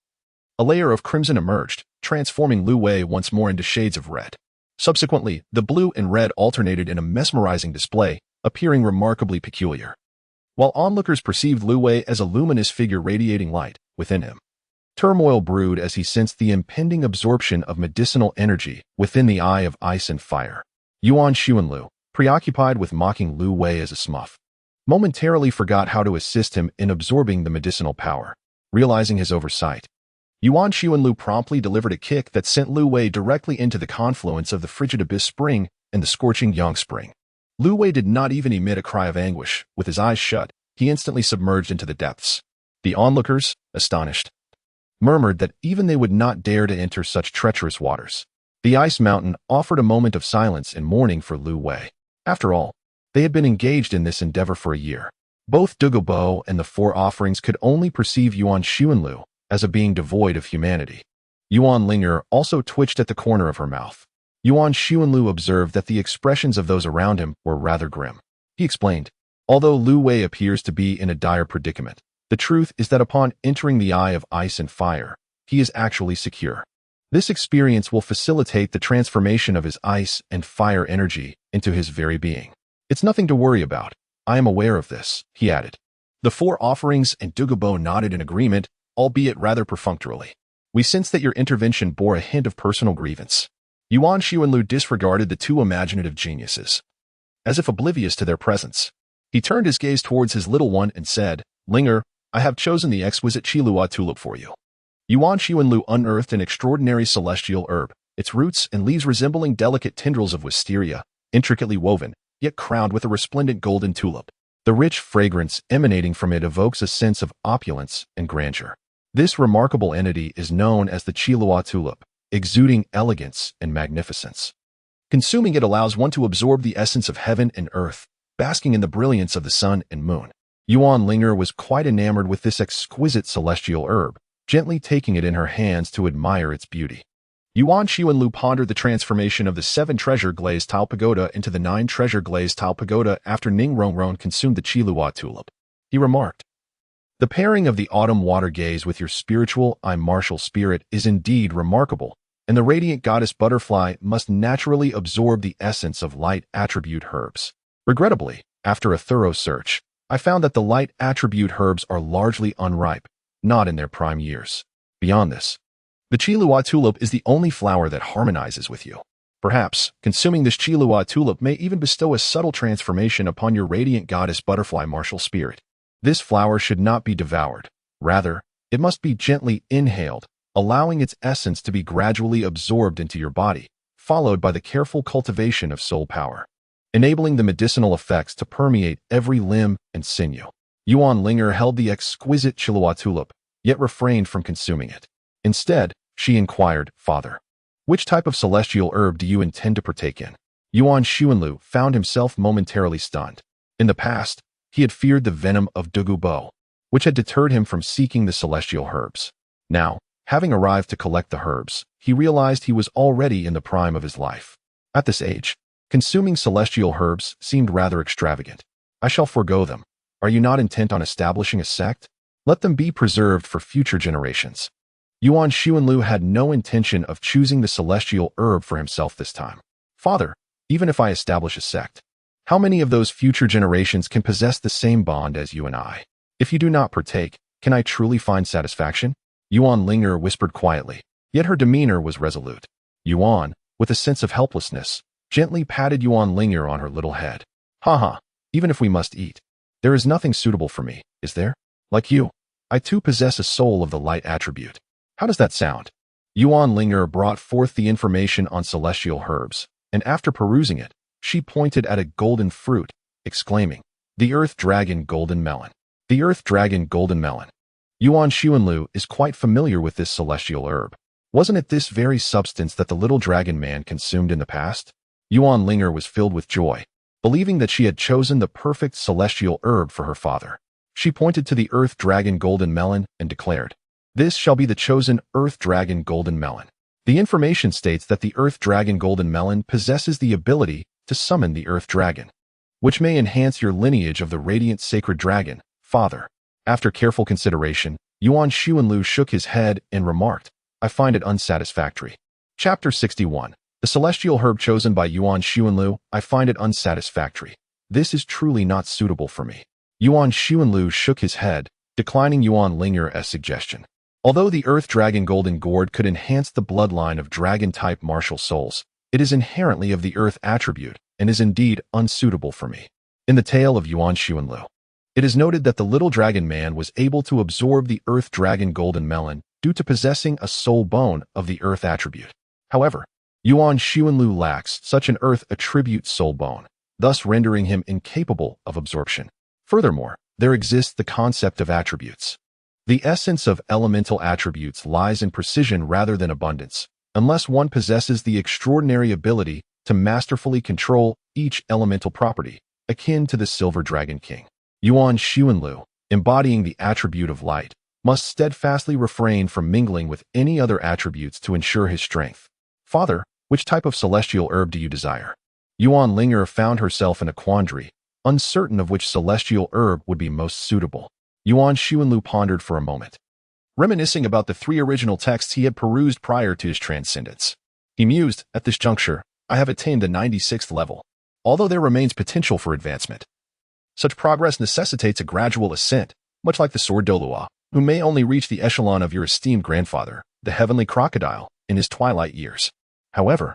a layer of crimson emerged, transforming Lu Wei once more into shades of red. Subsequently, the blue and red alternated in a mesmerizing display, appearing remarkably peculiar. While onlookers perceived Lu Wei as a luminous figure radiating light within him, turmoil brewed as he sensed the impending absorption of medicinal energy within the eye of ice and fire. Yuan Xuanlu, preoccupied with mocking Lu Wei as a smurf, momentarily forgot how to assist him in absorbing the medicinal power. Realizing his oversight, Yuan Xuanlu promptly delivered a kick that sent Lu Wei directly into the confluence of the frigid abyss spring and the scorching yang spring. Lu Wei did not even emit a cry of anguish. With his eyes shut, he instantly submerged into the depths. The onlookers, astonished, murmured that even they would not dare to enter such treacherous waters. The ice mountain offered a moment of silence and mourning for Lu Wei. After all, they had been engaged in this endeavor for a year. Both Douluo and the 4 offerings could only perceive Yuan Xuanlu as a being devoid of humanity. Yuan Ling'er also twitched at the corner of her mouth. Yuan Xuanlu observed that the expressions of those around him were rather grim. He explained, "Although Lu Wei appears to be in a dire predicament, the truth is that upon entering the eye of ice and fire, he is actually secure. This experience will facilitate the transformation of his ice and fire energy into his very being. It's nothing to worry about. I am aware of this," he added. The 4 offerings and Douluo nodded in agreement, albeit rather perfunctorily. "We sense that your intervention bore a hint of personal grievance." Yuan Xuanlu disregarded the 2 imaginative geniuses, as if oblivious to their presence. He turned his gaze towards his little one and said, "Ling'er, I have chosen the exquisite Qilua tulip for you." Yuan Xuanlu unearthed an extraordinary celestial herb, its roots and leaves resembling delicate tendrils of wisteria, intricately woven, yet crowned with a resplendent golden tulip. The rich fragrance emanating from it evokes a sense of opulence and grandeur. This remarkable entity is known as the Qilua tulip, exuding elegance and magnificence. Consuming it allows one to absorb the essence of heaven and earth, basking in the brilliance of the sun and moon. Yuan Ling'er was quite enamored with this exquisite celestial herb, gently taking it in her hands to admire its beauty. Yuan Xuanlu pondered the transformation of the 7 treasure glazed tile pagoda into the 9 treasure glazed tile pagoda after Ning Ronron consumed the Qilua tulip. He remarked, "The pairing of the autumn water gaze with your spiritual, martial spirit is indeed remarkable. and the radiant goddess butterfly must naturally absorb the essence of light attribute herbs. Regrettably, after a thorough search, I found that the light attribute herbs are largely unripe, not in their prime years. Beyond this, the Qilua tulip is the only flower that harmonizes with you. Perhaps, consuming this Qilua tulip may even bestow a subtle transformation upon your radiant goddess butterfly martial spirit. This flower should not be devoured. Rather, it must be gently inhaled, allowing its essence to be gradually absorbed into your body, followed by the careful cultivation of soul power, enabling the medicinal effects to permeate every limb and sinew. Yuan Ling'er held the exquisite Qilua tulip, yet refrained from consuming it. Instead, she inquired, "Father, which type of celestial herb do you intend to partake in?" Yuan Xuanlu found himself momentarily stunned. In the past, he had feared the venom of Douluo, which had deterred him from seeking the celestial herbs. Now, having arrived to collect the herbs, he realized he was already in the prime of his life. At this age, consuming celestial herbs seemed rather extravagant. "I shall forego them. Are you not intent on establishing a sect? Let them be preserved for future generations." Yuan Xuanlu had no intention of choosing the celestial herb for himself this time. "Father, even if I establish a sect, how many of those future generations can possess the same bond as you and I? If you do not partake, can I truly find satisfaction?" Yuan Ling'er whispered quietly, yet her demeanor was resolute. Yuan, with a sense of helplessness, gently patted Yuan Ling'er on her little head. "Haha, even if we must eat, there is nothing suitable for me, is there? Like you, I too possess a soul of the light attribute. How does that sound?" Yuan Ling'er brought forth the information on celestial herbs, and after perusing it, she pointed at a golden fruit, exclaiming, "The Earth Dragon Golden Melon. The Earth Dragon Golden Melon." Yuan Xuanlu is quite familiar with this celestial herb. Wasn't it this very substance that the little dragon man consumed in the past? Yuan Ling'er was filled with joy, believing that she had chosen the perfect celestial herb for her father. She pointed to the Earth Dragon Golden Melon and declared, "This shall be the chosen Earth Dragon Golden Melon." The information states that the Earth Dragon Golden Melon possesses the ability to summon the Earth Dragon, which may enhance your lineage of the radiant sacred dragon, father. After careful consideration, Yuan Xuanlu shook his head and remarked, "I find it unsatisfactory." Chapter 61. The celestial herb chosen by Yuan Xuanlu. I find it unsatisfactory. This is truly not suitable for me. Yuan Xuanlu shook his head, declining Yuan Ling'er's suggestion. Although the Earth Dragon Golden Gourd could enhance the bloodline of dragon-type martial souls, it is inherently of the Earth attribute and is indeed unsuitable for me. In the tale of Yuan Xuanlu, it is noted that the little dragon man was able to absorb the Earth Dragon Golden Melon due to possessing a soul bone of the Earth attribute. However, Yuan Xuanlu lacks such an Earth attribute soul bone, thus rendering him incapable of absorption. Furthermore, there exists the concept of attributes. The essence of elemental attributes lies in precision rather than abundance, unless one possesses the extraordinary ability to masterfully control each elemental property, akin to the Silver Dragon King. Yuan Xuanlu, embodying the attribute of light, must steadfastly refrain from mingling with any other attributes to ensure his strength. "Father, which type of celestial herb do you desire?" Yuan Ling'er found herself in a quandary, uncertain of which celestial herb would be most suitable. Yuan Xuanlu pondered for a moment, reminiscing about the 3 original texts he had perused prior to his transcendence. He mused, "At this juncture, I have attained the 96th level, although there remains potential for advancement. Such progress necessitates a gradual ascent, much like the sword Douluo, who may only reach the echelon of your esteemed grandfather, the heavenly crocodile, in his twilight years. However,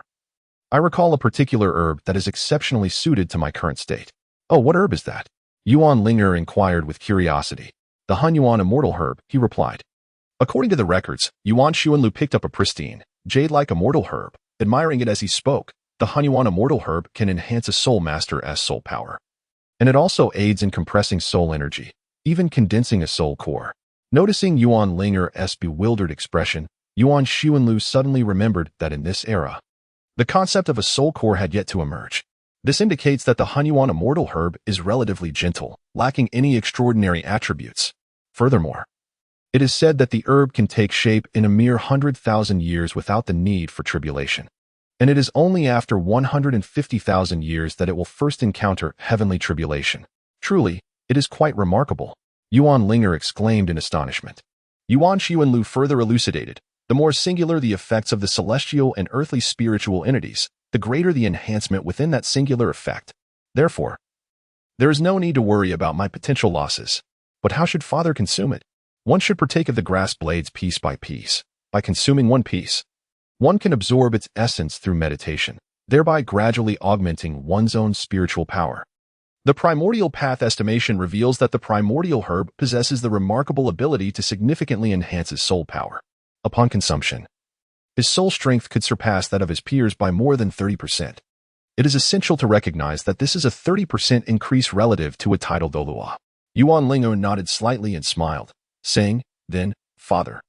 I recall a particular herb that is exceptionally suited to my current state." "Oh, what herb is that?" Yuan Ling'er inquired with curiosity. "The Hunyuan immortal herb," he replied. According to the records, Yuan Xuanlu picked up a pristine, jade-like immortal herb, admiring it as he spoke. The Hunyuan immortal herb can enhance a soul master's soul power, and it also aids in compressing soul energy, even condensing a soul core. Noticing Yuan Ling'er's bewildered expression, Yuan Xuanlu suddenly remembered that in this era, the concept of a soul core had yet to emerge. This indicates that the Hunyuan immortal herb is relatively gentle, lacking any extraordinary attributes. Furthermore, it is said that the herb can take shape in a mere 100,000 years without the need for tribulation. And it is only after 150,000 years that it will first encounter heavenly tribulation. Truly, it is quite remarkable. Yuan Ling'er exclaimed in astonishment. Yuan Xuanlu further elucidated, The more singular the effects of the celestial and earthly spiritual entities, the greater the enhancement within that singular effect. Therefore, there is no need to worry about my potential losses. But how should Father consume it? One should partake of the grass blades piece by piece. By consuming one piece, one can absorb its essence through meditation, thereby gradually augmenting one's own spiritual power. The primordial path estimation reveals that the primordial herb possesses the remarkable ability to significantly enhance his soul power. Upon consumption, his soul strength could surpass that of his peers by more than 30%. It is essential to recognize that this is a 30% increase relative to a tidal Douluo. Yuan Ling'er nodded slightly and smiled, saying, "Then, Father,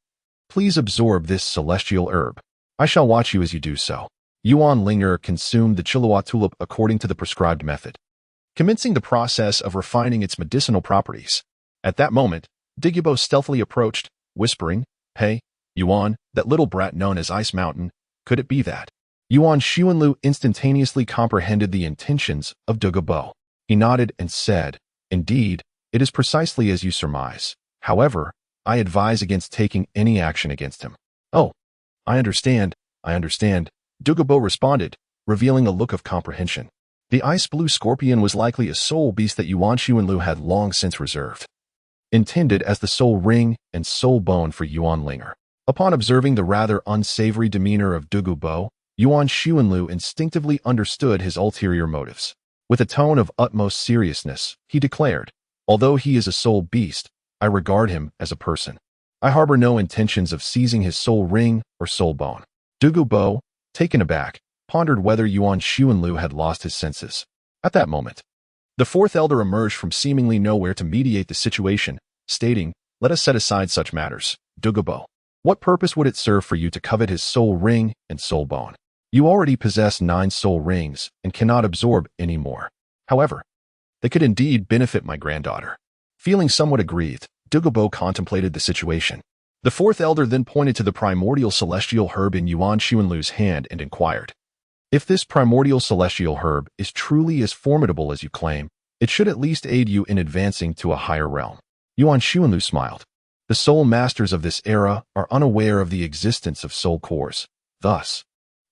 please absorb this celestial herb. I shall watch you as you do so." Yuan Ling'er consumed the Chiluo tulip according to the prescribed method, commencing the process of refining its medicinal properties. At that moment, Douluo stealthily approached, whispering, "Hey, Yuan, that little brat known as Ice Mountain, could it be that?" Yuan Xuanlu instantaneously comprehended the intentions of Douluo. He nodded and said, "Indeed, it is precisely as you surmise. However, I advise against taking any action against him." "Oh, I understand, Douluo responded, revealing a look of comprehension. The ice-blue scorpion was likely a soul beast that Yuan Xuanlu had long since reserved, intended as the soul ring and soul bone for Yuan Ling'er. Upon observing the rather unsavory demeanor of Douluo, Yuan Xuanlu instinctively understood his ulterior motives. With a tone of utmost seriousness, he declared, "Although he is a soul beast, I regard him as a person. I harbor no intentions of seizing his soul ring or soul bone." Douluo, taken aback, pondered whether Yuan Xuanlu had lost his senses. At that moment, the fourth elder emerged from seemingly nowhere to mediate the situation, stating, "Let us set aside such matters. Douluo, what purpose would it serve for you to covet his soul ring and soul bone? You already possess 9 soul rings and cannot absorb any more. However, they could indeed benefit my granddaughter." Feeling somewhat aggrieved, Douluo contemplated the situation. The fourth elder then pointed to the primordial celestial herb in Yuan Xuanlu's hand and inquired, "If this primordial celestial herb is truly as formidable as you claim, it should at least aid you in advancing to a higher realm." Yuan Xuanlu smiled. The soul masters of this era are unaware of the existence of soul cores. Thus,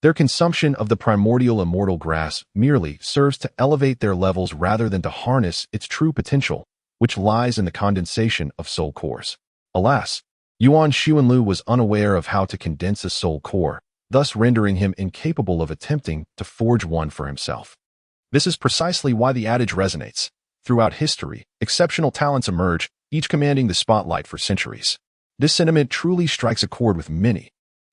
their consumption of the primordial immortal grass merely serves to elevate their levels rather than to harness its true potential, which lies in the condensation of soul cores. Alas, Yuan Xuanlu was unaware of how to condense a soul core, thus rendering him incapable of attempting to forge one for himself. This is precisely why the adage resonates. Throughout history, exceptional talents emerge, each commanding the spotlight for centuries. This sentiment truly strikes a chord with many.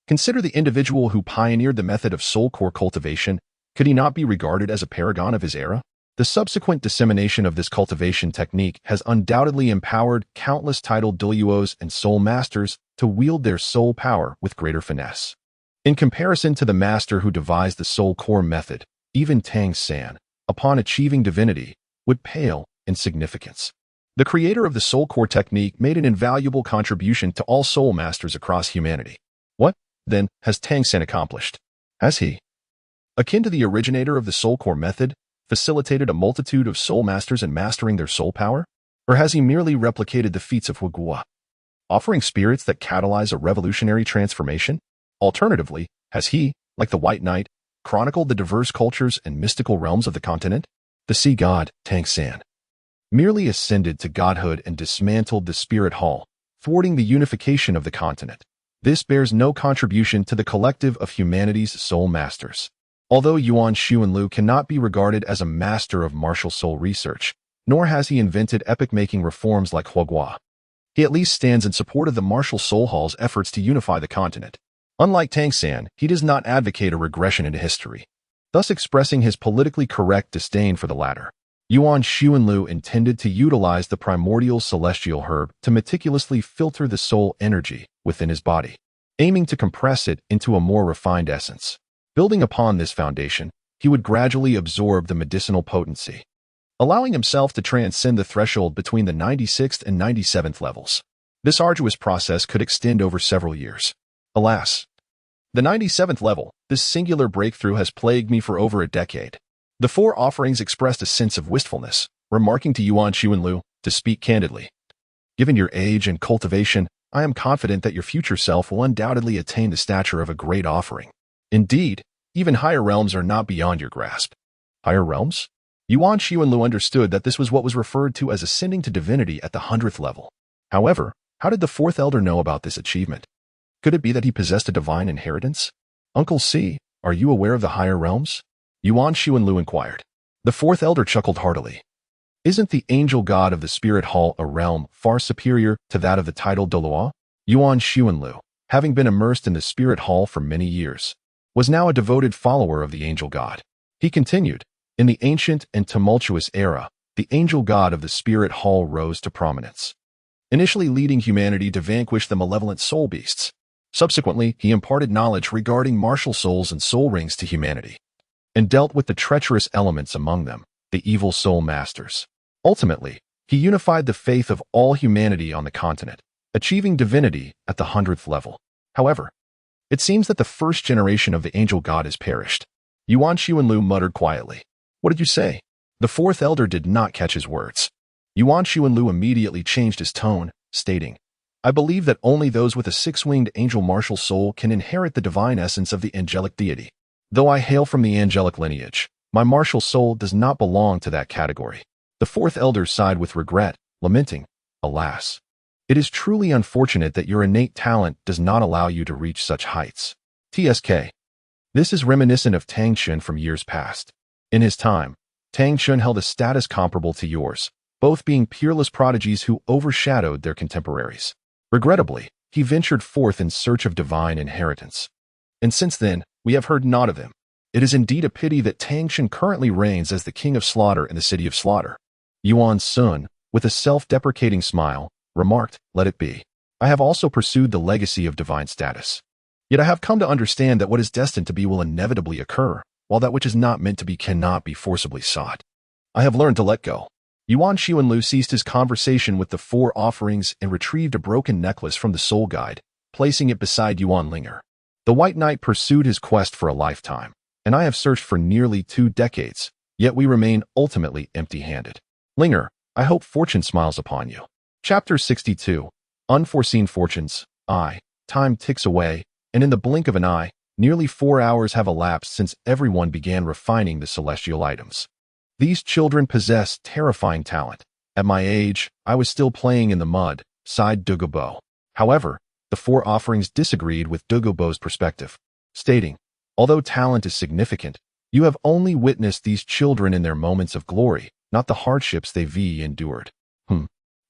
Consider the individual who pioneered the method of soul core cultivation. Could he not be regarded as a paragon of his era? The subsequent dissemination of this cultivation technique has undoubtedly empowered countless titled Douluos and soul masters to wield their soul power with greater finesse. In comparison to the master who devised the soul core method, even Tang San, upon achieving divinity, would pale in significance. The creator of the soul core technique made an invaluable contribution to all soul masters across humanity. What, then, has Tang San accomplished? Has he, akin to the originator of the soul core method, facilitated a multitude of soul masters in mastering their soul power? Or has he merely replicated the feats of Huguo, offering spirits that catalyze a revolutionary transformation? Alternatively, has he, like the White Knight, chronicled the diverse cultures and mystical realms of the continent? The sea god, Tang San, merely ascended to godhood and dismantled the spirit hall, thwarting the unification of the continent. This bears no contribution to the collective of humanity's soul masters. Although Yuan Xuanlu cannot be regarded as a master of martial soul research, nor has he invented epic-making reforms like Huguo, he at least stands in support of the martial soul hall's efforts to unify the continent. Unlike Tang San, he does not advocate a regression into history, thus expressing his politically correct disdain for the latter. Yuan Xuanlu intended to utilize the primordial celestial herb to meticulously filter the soul energy within his body, aiming to compress it into a more refined essence. Building upon this foundation, he would gradually absorb the medicinal potency, allowing himself to transcend the threshold between the 96th and 97th levels. This arduous process could extend over several years. Alas, the 97th level, this singular breakthrough has plagued me for over a decade. The 4 offerings expressed a sense of wistfulness, remarking to Yuan Xuanlu, "To speak candidly, given your age and cultivation, I am confident that your future self will undoubtedly attain the stature of a great offering. Indeed, even higher realms are not beyond your grasp. Higher realms? Yuan Xianlu understood that this was what was referred to as ascending to divinity at the 100th level. However, how did the fourth elder know about this achievement? Could it be that he possessed a divine inheritance? Uncle C, are you aware of the higher realms? Yuan Xianlu inquired. The fourth elder chuckled heartily. Isn't the angel god of the spirit hall a realm far superior to that of the titled Douluo? Yuan Xianlu, having been immersed in the spirit hall for many years, was now a devoted follower of the angel god. He continued, in the ancient and tumultuous era, the angel god of the spirit hall rose to prominence, initially leading humanity to vanquish the malevolent soul beasts. Subsequently, he imparted knowledge regarding martial souls and soul rings to humanity, and dealt with the treacherous elements among them, the evil soul masters. Ultimately, he unified the faith of all humanity on the continent, achieving divinity at the 100th level. However, it seems that the first generation of the angel god has perished. Yuan Xianlu muttered quietly. What did you say? The fourth elder did not catch his words. Yuan Xianlu immediately changed his tone, stating, I believe that only those with a six-winged angel martial soul can inherit the divine essence of the angelic deity. Though I hail from the angelic lineage, my martial soul does not belong to that category. The fourth elder sighed with regret, lamenting, Alas, it is truly unfortunate that your innate talent does not allow you to reach such heights. TSK. This is reminiscent of Tang San from years past. In his time, Tang San held a status comparable to yours, both being peerless prodigies who overshadowed their contemporaries. Regrettably, he ventured forth in search of divine inheritance. And since then, we have heard naught of him. It is indeed a pity that Tang San currently reigns as the king of slaughter in the city of slaughter. Yuan Sun, with a self-deprecating smile, remarked, Let it be. I have also pursued the legacy of divine status. Yet I have come to understand that what is destined to be will inevitably occur, while that which is not meant to be cannot be forcibly sought. I have learned to let go. Yuan Xianlu ceased his conversation with the four offerings and retrieved a broken necklace from the soul guide, placing it beside Yuan Ling'er. The White Knight pursued his quest for a lifetime, and I have searched for nearly 2 decades, yet we remain ultimately empty-handed. Ling'er, I hope fortune smiles upon you. Chapter 62. Unforeseen Fortunes. Time ticks away, and in the blink of an eye, nearly 4 hours have elapsed since everyone began refining the celestial items. These children possess terrifying talent. At my age, I was still playing in the mud, sighed Douluo. However, the four offerings disagreed with Douluo's perspective, stating, Although talent is significant, you have only witnessed these children in their moments of glory, not the hardships they've endured.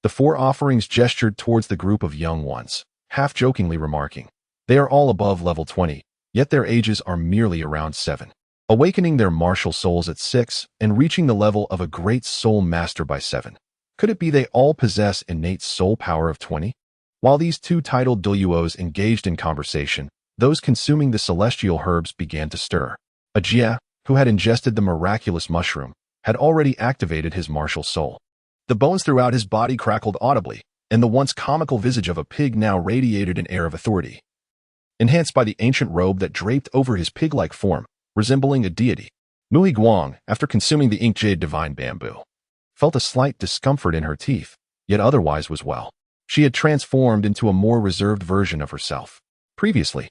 The four offerings gestured towards the group of young ones, half-jokingly remarking, They are all above level 20, yet their ages are merely around 7. Awakening their martial souls at 6 and reaching the level of a great soul master by 7. Could it be they all possess innate soul power of 20? While these two titled Douluos engaged in conversation, those consuming the celestial herbs began to stir. Ajia, who had ingested the miraculous mushroom, had already activated his martial soul. The bones throughout his body crackled audibly, and the once comical visage of a pig now radiated an air of authority, enhanced by the ancient robe that draped over his pig-like form, resembling a deity. Mui Guang, after consuming the ink jade divine bamboo, felt a slight discomfort in her teeth, yet otherwise was well. She had transformed into a more reserved version of herself. Previously,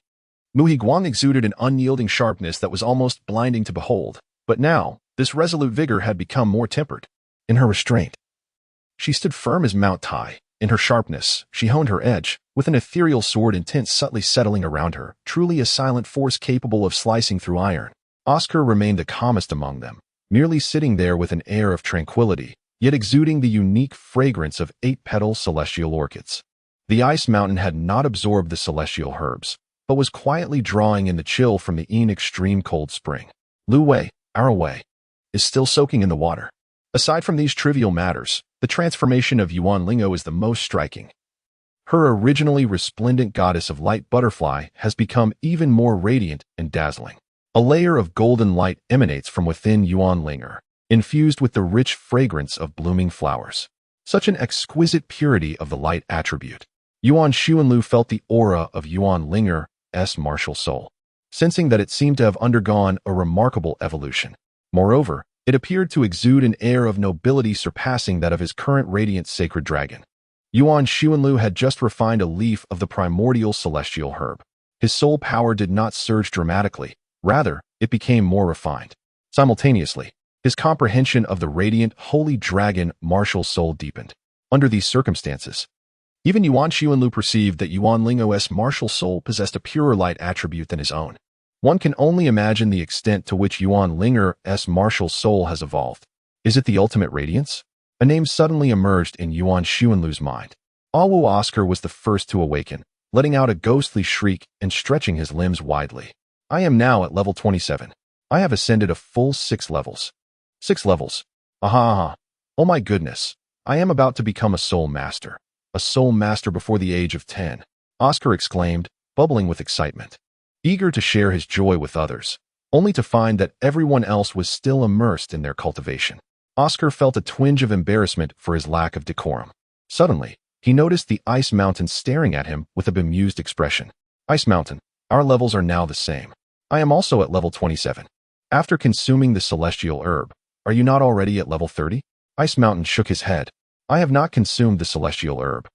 Mui Guang exuded an unyielding sharpness that was almost blinding to behold, but now, this resolute vigor had become more tempered. In her restraint, she stood firm as Mount Tai. In her sharpness, she honed her edge, with an ethereal sword intent subtly settling around her, truly a silent force capable of slicing through iron. Oscar remained the calmest among them, merely sitting there with an air of tranquility, yet exuding the unique fragrance of 8-petal celestial orchids. The ice mountain had not absorbed the celestial herbs, but was quietly drawing in the chill from the extreme cold spring. Lu Wei, our Wei, is still soaking in the water. Aside from these trivial matters, the transformation of Yuan Ling'er is the most striking. Her originally resplendent goddess of light butterfly has become even more radiant and dazzling. A layer of golden light emanates from within Yuan Ling'er, infused with the rich fragrance of blooming flowers. Such an exquisite purity of the light attribute. Yuan Xianlu felt the aura of Yuan Ling'er's martial soul, sensing that it seemed to have undergone a remarkable evolution. Moreover, it appeared to exude an air of nobility surpassing that of his current radiant sacred dragon. Yuan Xuanlu had just refined a leaf of the primordial celestial herb. His soul power did not surge dramatically. Rather, it became more refined. Simultaneously, his comprehension of the radiant, holy dragon martial soul deepened. Under these circumstances, even Yuan Xuanlu perceived that Yuan Ling'er's martial soul possessed a purer light attribute than his own. One can only imagine the extent to which Yuan Ling'er's martial soul has evolved. Is it the ultimate radiance? A name suddenly emerged in Yuan Xuanlu's mind. Awu Oscar was the first to awaken, letting out a ghostly shriek and stretching his limbs widely. I am now at level 27. I have ascended a full 6 levels. 6 levels. Aha aha. Oh my goodness. I am about to become a soul master. A soul master before the age of 10. Oscar exclaimed, bubbling with excitement. Eager to share his joy with others, only to find that everyone else was still immersed in their cultivation. Oscar felt a twinge of embarrassment for his lack of decorum. Suddenly, he noticed the Ice Mountain staring at him with a bemused expression. Ice Mountain, our levels are now the same. I am also at level 27. After consuming the celestial herb, are you not already at level 30? Ice Mountain shook his head. I have not consumed the celestial herb.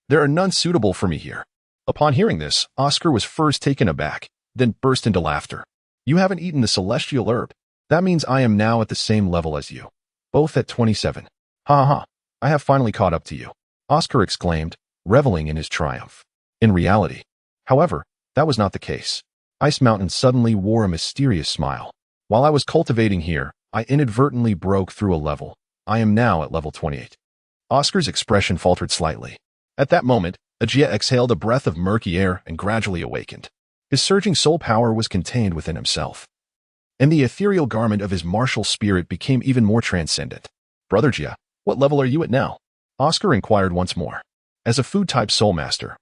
There are none suitable for me here. Upon hearing this, Oscar was first taken aback, then burst into laughter. You haven't eaten the celestial herb. That means I am now at the same level as you. Both at 27. Ha ha. I have finally caught up to you. Oscar exclaimed, reveling in his triumph. In reality, however, that was not the case. Ice Mountain suddenly wore a mysterious smile. While I was cultivating here, I inadvertently broke through a level. I am now at level 28. Oscar's expression faltered slightly. At that moment, Ajia exhaled a breath of murky air and gradually awakened. His surging soul power was contained within himself, and the ethereal garment of his martial spirit became even more transcendent. Brother Jia, what level are you at now? Oscar inquired once more. As a food-type soul master,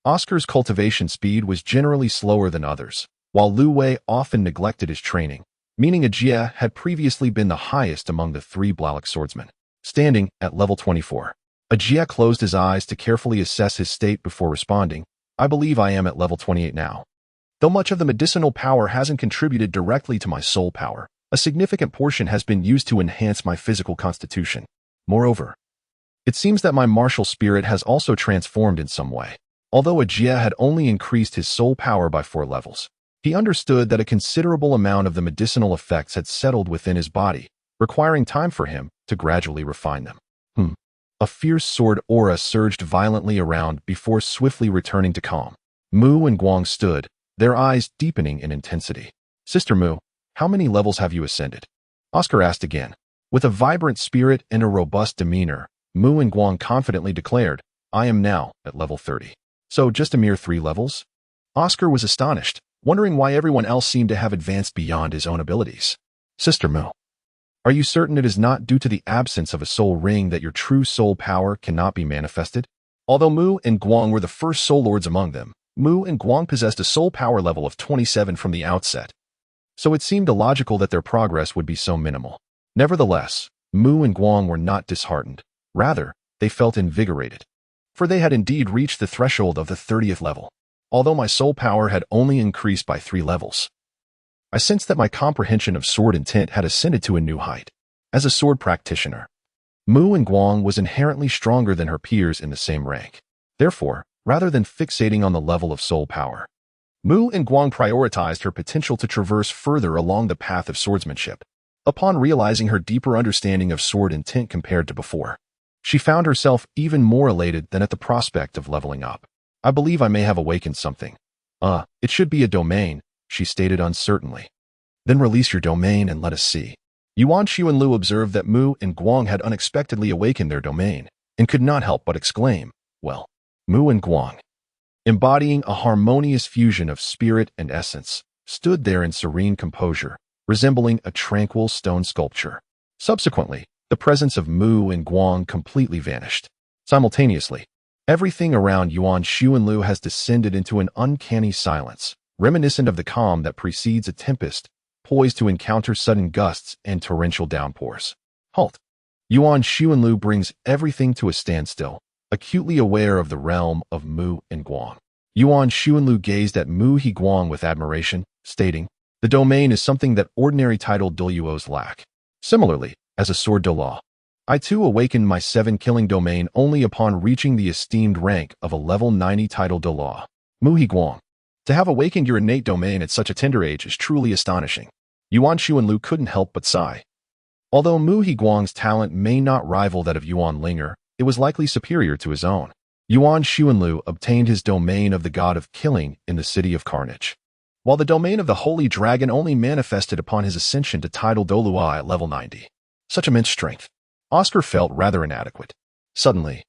Oscar's cultivation speed was generally slower than others, while Lu Wei often neglected his training, meaning Ajia had previously been the highest among the 3 Blalock swordsmen. Standing at level 24, Ajia closed his eyes to carefully assess his state before responding, I believe I am at level 28 now. Though much of the medicinal power hasn't contributed directly to my soul power, a significant portion has been used to enhance my physical constitution. Moreover, it seems that my martial spirit has also transformed in some way. Although Ajia had only increased his soul power by 4 levels, he understood that a considerable amount of the medicinal effects had settled within his body, requiring time for him to gradually refine them. A fierce sword aura surged violently around before swiftly returning to calm. Mu and Guang stood, their eyes deepening in intensity. Sister Mu, how many levels have you ascended? Oscar asked again. With a vibrant spirit and a robust demeanor, Mu and Guang confidently declared, I am now at level 30. So just a mere 3 levels? Oscar was astonished, wondering why everyone else seemed to have advanced beyond his own abilities. Sister Mu, are you certain it is not due to the absence of a soul ring that your true soul power cannot be manifested? Although Mu and Guang were the first soul lords among them, Mu and Guang possessed a soul power level of 27 from the outset, so it seemed illogical that their progress would be so minimal. Nevertheless, Mu and Guang were not disheartened. Rather, they felt invigorated, for they had indeed reached the threshold of the 30th level. Although my soul power had only increased by 3 levels, I sensed that my comprehension of sword intent had ascended to a new height. As a sword practitioner, Mu and Guang was inherently stronger than her peers in the same rank. Therefore, rather than fixating on the level of soul power, Mu and Guang prioritized her potential to traverse further along the path of swordsmanship. Upon realizing her deeper understanding of sword intent compared to before, she found herself even more elated than at the prospect of leveling up. I believe I may have awakened something. It should be a domain, she stated uncertainly. Then release your domain and let us see. Yuan Xuanlu observed that Mu and Guang had unexpectedly awakened their domain, and could not help but exclaim, well, Mu and Guang, embodying a harmonious fusion of spirit and essence, stood there in serene composure, resembling a tranquil stone sculpture. Subsequently, the presence of Mu and Guang completely vanished. Simultaneously, everything around Yuan Xuanlu has descended into an uncanny silence, reminiscent of the calm that precedes a tempest, poised to encounter sudden gusts and torrential downpours. Halt! Yuan Xuanlu brings everything to a standstill, acutely aware of the realm of Mu and Guang. Yuan Xuanlu gazed at Mu He Guang with admiration, stating, the domain is something that ordinary titled Douluos lack. Similarly, as a sword Douluo, I too awakened my 7-killing domain only upon reaching the esteemed rank of a level 90 title Douluo. Muhi Guang. To have awakened your innate domain at such a tender age is truly astonishing. Yuan Xuanlu couldn't help but sigh. Although Muhi Guang's talent may not rival that of Yuan Ling'er, it was likely superior to his own. Yuan Xuanlu obtained his domain of the god of killing in the City of Carnage, while the domain of the Holy Dragon only manifested upon his ascension to title Douluo at level 90. Such immense strength. Oscar felt rather inadequate. Suddenly,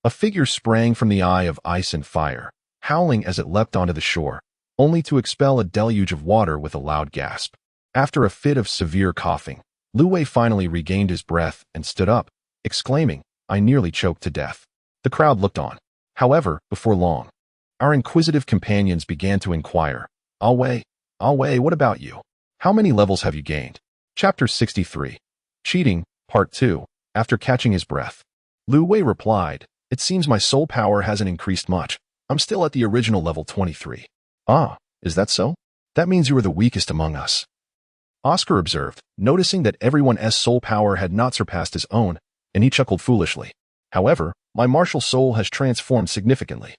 a figure sprang from the eye of ice and fire, howling as it leapt onto the shore, only to expel a deluge of water with a loud gasp. After a fit of severe coughing, Lu Wei finally regained his breath and stood up, exclaiming, "I nearly choked to death." The crowd looked on. However, before long, our inquisitive companions began to inquire, Ah Wei, what about you? How many levels have you gained?" Chapter 63. Cheating, Part 2. After catching his breath, Lu Wei replied, "It seems my soul power hasn't increased much. I'm still at the original level 23. "Ah, is that so? That means you are the weakest among us," Oscar observed, noticing that everyone's soul power had not surpassed his own, and he chuckled foolishly. "However, my martial soul has transformed significantly."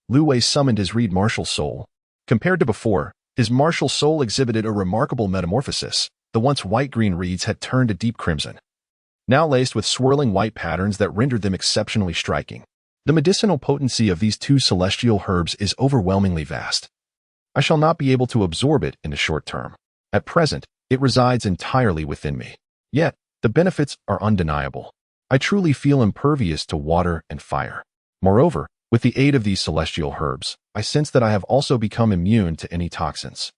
Lu Wei summoned his reed martial soul. Compared to before, his martial soul exhibited a remarkable metamorphosis. The once white-green reeds had turned a deep crimson, now laced with swirling white patterns that rendered them exceptionally striking. The medicinal potency of these two celestial herbs is overwhelmingly vast. I shall not be able to absorb it in the short term. At present, it resides entirely within me. Yet, the benefits are undeniable. I truly feel impervious to water and fire. Moreover, with the aid of these celestial herbs, I sense that I have also become immune to any toxins.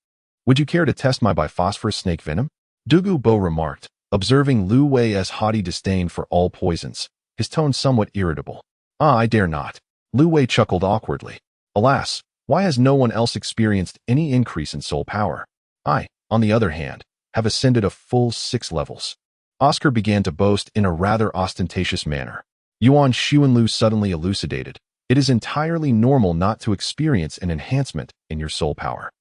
Would you care to test my biphosphorus snake venom? Dugu Bo remarked, observing Lu Wei's haughty disdain for all poisons, his tone somewhat irritable. "Ah, I dare not." Lu Wei chuckled awkwardly. "Alas, why has no one else experienced any increase in soul power? I, on the other hand, have ascended a full 6 levels. Oscar began to boast in a rather ostentatious manner. Yuan Xuanlu suddenly elucidated, "It is entirely normal not to experience an enhancement in your soul power.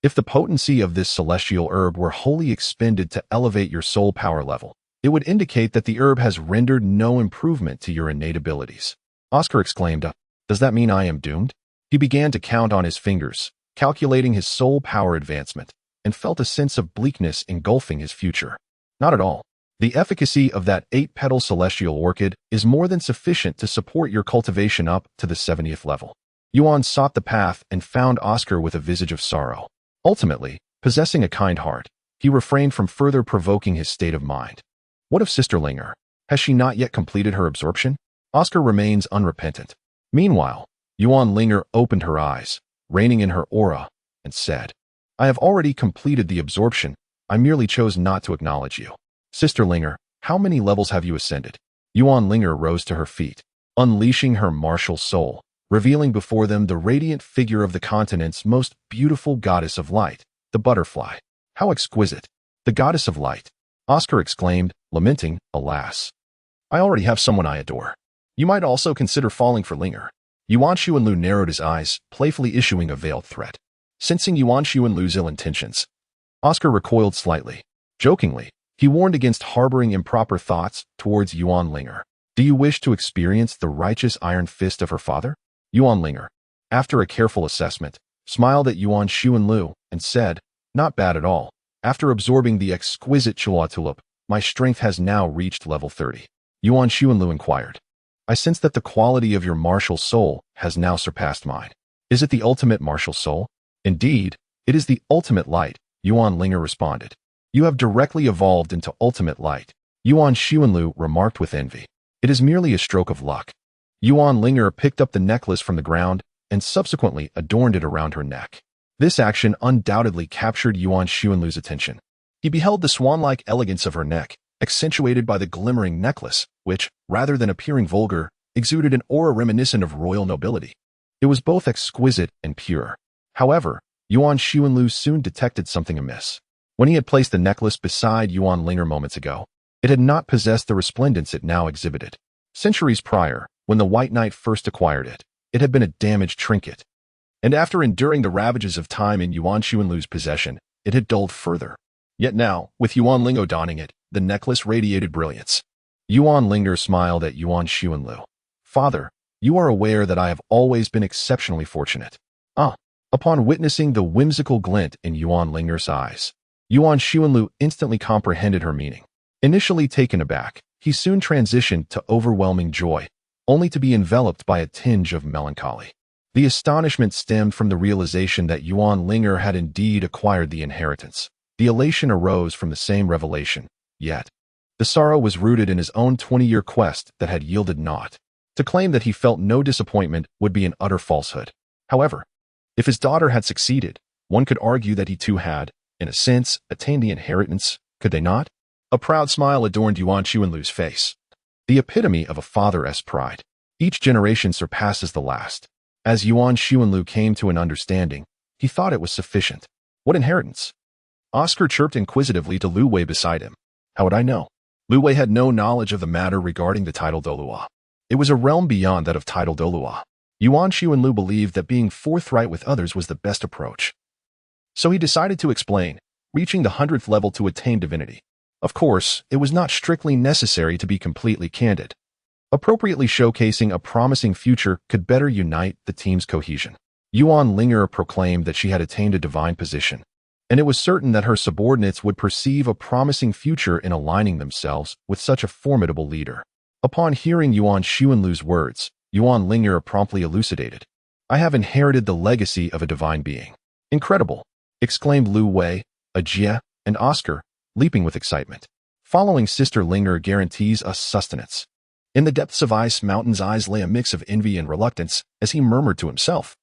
If the potency of this celestial herb were wholly expended to elevate your soul power level, it would indicate that the herb has rendered no improvement to your innate abilities." Oscar exclaimed, "Does that mean I am doomed?" He began to count on his fingers, calculating his soul power advancement, and felt a sense of bleakness engulfing his future. Not at all. The efficacy of that 8-petal celestial orchid is more than sufficient to support your cultivation up to the 70th level. Yuan sought the path and found Oscar with a visage of sorrow. Ultimately, possessing a kind heart, he refrained from further provoking his state of mind. What of Sister Ling'er? Has she not yet completed her absorption? Oscar remains unrepentant. Meanwhile, Yuan Ling'er opened her eyes, reining in her aura, and said, "I have already completed the absorption. I merely chose not to acknowledge you." "Sister Ling'er, how many levels have you ascended?" Yuan Ling'er rose to her feet, unleashing her martial soul, revealing before them the radiant figure of the continent's most beautiful goddess of light, the butterfly. "How exquisite! The goddess of light!" Oscar exclaimed, lamenting, "Alas, I already have someone I adore. You might also consider falling for Ling'er." Yuan Xuanlu narrowed his eyes, playfully issuing a veiled threat. Sensing Yuan Xuanlu's ill intentions, Oscar recoiled slightly. Jokingly, he warned against harboring improper thoughts towards Yuan Ling'er. "Do you wish to experience the righteous iron fist of her father?" Yuan Ling'er, after a careful assessment, smiled at Yuan Xuanlu and said, "Not bad at all. After absorbing the exquisite Chua tulip, my strength has now reached level 30. Yuan Xuanlu inquired, "I sense that the quality of your martial soul has now surpassed mine. Is it the ultimate martial soul?" "Indeed, it is the ultimate light," Yuan Ling'er responded. "You have directly evolved into ultimate light." Yuan Xuanlu remarked with envy, "It is merely a stroke of luck." Yuan Ling'er picked up the necklace from the ground and subsequently adorned it around her neck. This action undoubtedly captured Yuan Xuanlu's attention. He beheld the swan-like elegance of her neck, accentuated by the glimmering necklace, which, rather than appearing vulgar, exuded an aura reminiscent of royal nobility. It was both exquisite and pure. However, Yuan Xuanlu soon detected something amiss. When he had placed the necklace beside Yuan Ling'er moments ago, it had not possessed the resplendence it now exhibited. Centuries prior, when the White Knight first acquired it, it had been a damaged trinket. And after enduring the ravages of time in Yuan Xuanlu's possession, it had dulled further. Yet now, with Yuan Ling'er donning it, the necklace radiated brilliance. Yuan Ling'er smiled at Yuan Xuanlu. Father, you are aware that I have always been exceptionally fortunate. Ah. Upon witnessing the whimsical glint in Yuan Ling'er's eyes, Yuan Xuanlu instantly comprehended her meaning. Initially taken aback, he soon transitioned to overwhelming joy, only to be enveloped by a tinge of melancholy. The astonishment stemmed from the realization that Yuan Ling'er had indeed acquired the inheritance. The elation arose from the same revelation, yet the sorrow was rooted in his own 20-year quest that had yielded naught. To claim that he felt no disappointment would be an utter falsehood. However, if his daughter had succeeded, one could argue that he too had, in a sense, attained the inheritance, could they not? A proud smile adorned Yuan Xuanlu's face, the epitome of a father's pride. Each generation surpasses the last. As Yuan Xuanlu came to an understanding, he thought it was sufficient. What inheritance? Oscar chirped inquisitively to Lu Wei beside him. How would I know? Lu Wei had no knowledge of the matter regarding the title Douluo. It was a realm beyond that of title Douluo. Yuan Xuanlu believed that being forthright with others was the best approach. So he decided to explain, reaching the 100th level to attain divinity. Of course, it was not strictly necessary to be completely candid. Appropriately showcasing a promising future could better unite the team's cohesion. Yuan Ling'er proclaimed that she had attained a divine position, and it was certain that her subordinates would perceive a promising future in aligning themselves with such a formidable leader. Upon hearing Yuan Xuanlu's words, Yuan Ling'er promptly elucidated. I have inherited the legacy of a divine being. Incredible! Exclaimed Lu Wei, Ajia, and Oscar, leaping with excitement. Following Sister Ling'er guarantees us sustenance. In the depths of Ice Mountain's eyes lay a mix of envy and reluctance as he murmured to himself.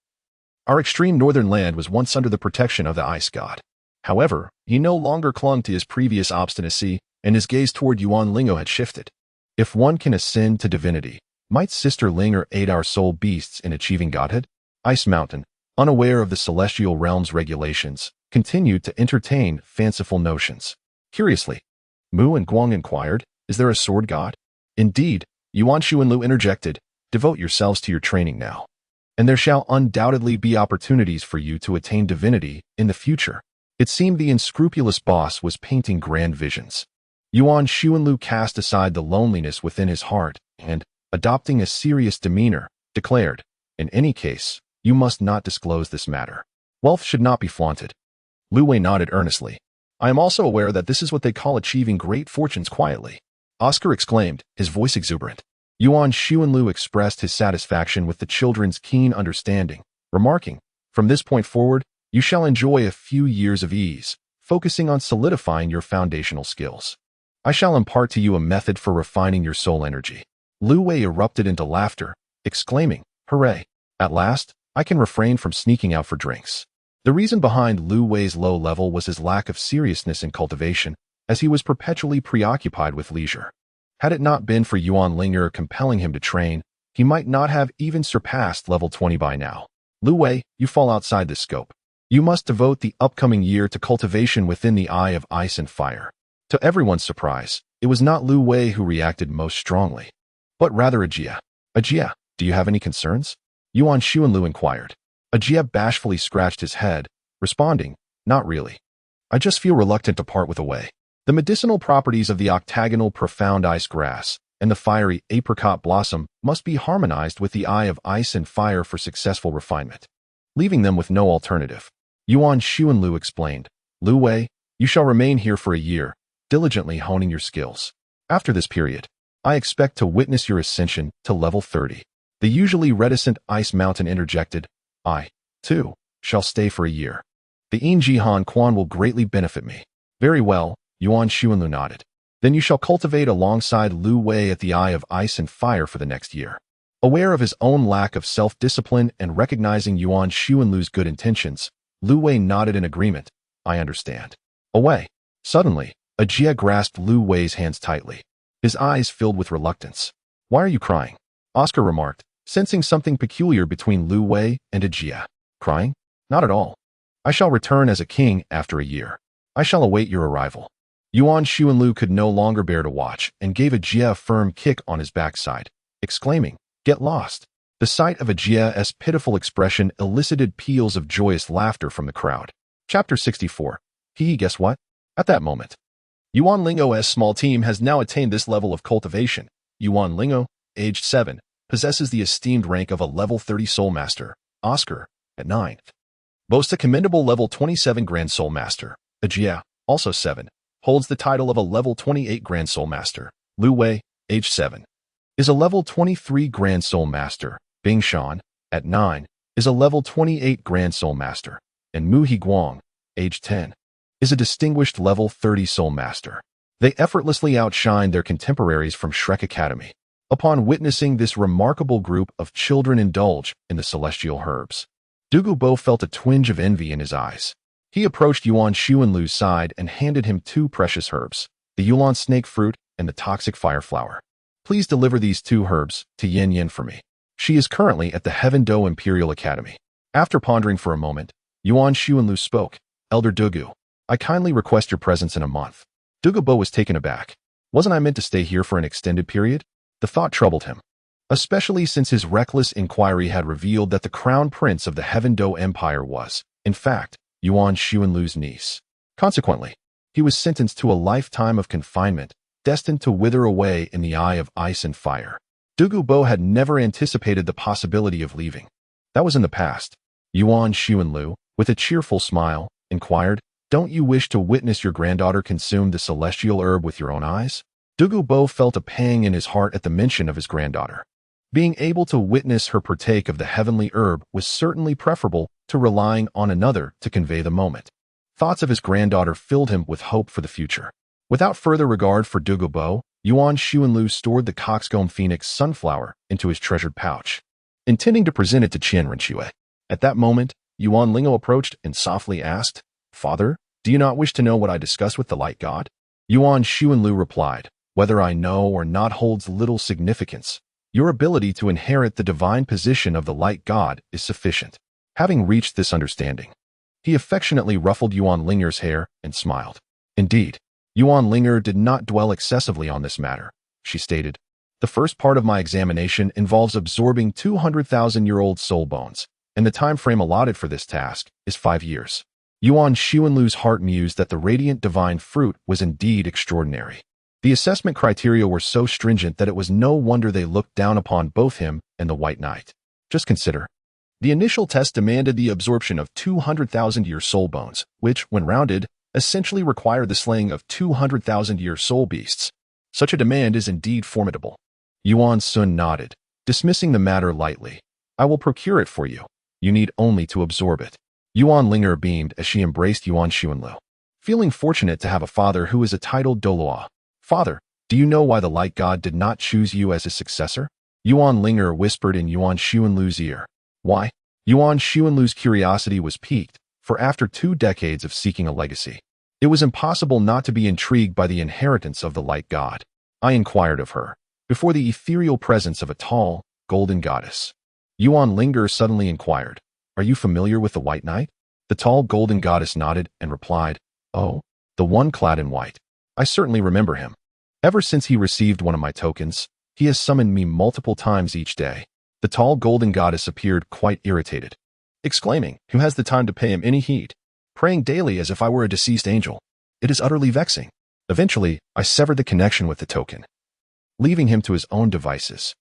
Our extreme northern land was once under the protection of the ice god. However, he no longer clung to his previous obstinacy, and his gaze toward Yuan Ling'er had shifted. If one can ascend to divinity, might Sister Ling'er aid our soul beasts in achieving godhood? Ice Mountain, unaware of the celestial realm's regulations, continued to entertain fanciful notions. Curiously, Mu and Guang inquired, is there a sword god? Indeed, Yuan Xuanlu interjected, devote yourselves to your training now, and there shall undoubtedly be opportunities for you to attain divinity in the future. It seemed the unscrupulous boss was painting grand visions. Yuan Xuanlu cast aside the loneliness within his heart and, adopting a serious demeanor, declared, in any case, you must not disclose this matter. Wealth should not be flaunted. Lu Wei nodded earnestly. I am also aware that this is what they call achieving great fortunes quietly. Oscar exclaimed, his voice exuberant. Yuan Xuanlu expressed his satisfaction with the children's keen understanding, remarking, from this point forward, you shall enjoy a few years of ease, focusing on solidifying your foundational skills. I shall impart to you a method for refining your soul energy. Lu Wei erupted into laughter, exclaiming, hooray! At last, I can refrain from sneaking out for drinks. The reason behind Lu Wei's low level was his lack of seriousness in cultivation, as he was perpetually preoccupied with leisure. Had it not been for Yuan Ling'er compelling him to train, he might not have even surpassed level 20 by now. Lu Wei, you fall outside this scope. You must devote the upcoming year to cultivation within the eye of ice and fire. To everyone's surprise, it was not Lu Wei who reacted most strongly, but rather Ajia. Ajia, do you have any concerns? Yuan Xuanlu inquired. Ajia bashfully scratched his head, responding, not really. I just feel reluctant to part with Wei. The medicinal properties of the octagonal profound ice grass and the fiery apricot blossom must be harmonized with the eye of ice and fire for successful refinement, leaving them with no alternative. Yuan Xuanlu explained, Lu Wei, you shall remain here for a year, diligently honing your skills. After this period, I expect to witness your ascension to level 30. The usually reticent Ice Mountain interjected, I, too, shall stay for a year. The Jihan Quan will greatly benefit me. Very well, Yuan Xuanlu nodded. Then you shall cultivate alongside Lu Wei at the eye of ice and fire for the next year. Aware of his own lack of self-discipline and recognizing Yuan Xuanlu's good intentions, Lu Wei nodded in agreement. I understand. Away. Suddenly, Ajia grasped Lu Wei's hands tightly. His eyes filled with reluctance. Why are you crying? Oscar remarked, sensing something peculiar between Lu Wei and Ajia. Crying? Not at all. I shall return as a king after a year. I shall await your arrival. Yuan Xuanlu could no longer bear to watch and gave Ajia a firm kick on his backside, exclaiming, Get lost. The sight of Ajia's pitiful expression elicited peals of joyous laughter from the crowd. Chapter 64. Guess what? At that moment, Yuan Ling'er's small team has now attained this level of cultivation. Yuan Ling'er, aged 7, possesses the esteemed rank of a level 30 Soul Master. Oscar, at 9th, boasts a commendable level 27 Grand Soul Master. Ajia, also 7, holds the title of a level 28 Grand Soul Master. Lu Wei, aged 7, is a level 23 Grand Soul Master. Bing Shan, at 9, is a level 28 Grand Soul Master. And Mu Higuang, aged 10, is a distinguished level 30 Soul Master. They effortlessly outshine their contemporaries from Shrek Academy. Upon witnessing this remarkable group of children indulge in the celestial herbs, Douluo felt a twinge of envy in his eyes. He approached Yuan Xuanlu's side and handed him 2 precious herbs, the Yuan snake fruit and the toxic fire flower. Please deliver these 2 herbs to Yin Yin for me. She is currently at the Heaven Do Imperial Academy. After pondering for a moment, Yuan Xuanlu spoke. Elder Douluo, I kindly request your presence in a month. Douluo was taken aback. Wasn't I meant to stay here for an extended period? The thought troubled him, especially since his reckless inquiry had revealed that the crown prince of the Heaven Do Empire was, in fact, Yuan Xuanlu's niece. Consequently, he was sentenced to a lifetime of confinement, destined to wither away in the eye of ice and fire. Douluo had never anticipated the possibility of leaving. That was in the past. Yuan Xuanlu, with a cheerful smile, inquired, Don't you wish to witness your granddaughter consume the celestial herb with your own eyes? Douluo felt a pang in his heart at the mention of his granddaughter. Being able to witness her partake of the heavenly herb was certainly preferable to relying on another to convey the moment. Thoughts of his granddaughter filled him with hope for the future. Without further regard for Douluo, Yuan Xuanlu stored the coxcomb phoenix sunflower into his treasured pouch, intending to present it to Qian Renxue. At that moment, Yuan Ling'er approached and softly asked, Father, do you not wish to know what I discussed with the light god? Yuan Xuanlu replied, Whether I know or not holds little significance. Your ability to inherit the divine position of the light god is sufficient. Having reached this understanding, he affectionately ruffled Yuan Ling'er's hair and smiled. Indeed, Yuan Ling'er did not dwell excessively on this matter. She stated, The first part of my examination involves absorbing 200,000-year-old soul bones, and the time frame allotted for this task is 5 years. Yuan Xuanlu's heart mused that the radiant divine fruit was indeed extraordinary. The assessment criteria were so stringent that it was no wonder they looked down upon both him and the White Knight. Just consider. The initial test demanded the absorption of 200,000-year soul bones, which, when rounded, essentially required the slaying of 200,000-year soul beasts. Such a demand is indeed formidable. Yuan Sun nodded, dismissing the matter lightly. I will procure it for you. You need only to absorb it. Yuan Ling'er beamed as she embraced Yuan Xuanlu, feeling fortunate to have a father who is a titled Douluo. Father, do you know why the light god did not choose you as his successor? Yuan Ling'er whispered in Yuan Xuanlu's ear. Why? Yuan Xuanlu's curiosity was piqued, for after 2 decades of seeking a legacy, it was impossible not to be intrigued by the inheritance of the light god. I inquired of her, before the ethereal presence of a tall, golden goddess. Yuan Ling'er suddenly inquired, Are you familiar with the White Knight? The tall golden goddess nodded and replied, Oh, the one clad in white. I certainly remember him. Ever since he received one of my tokens, he has summoned me multiple times each day. The tall golden goddess appeared quite irritated, exclaiming, Who has the time to pay him any heed? Praying daily as if I were a deceased angel. It is utterly vexing. Eventually, I severed the connection with the token, leaving him to his own devices.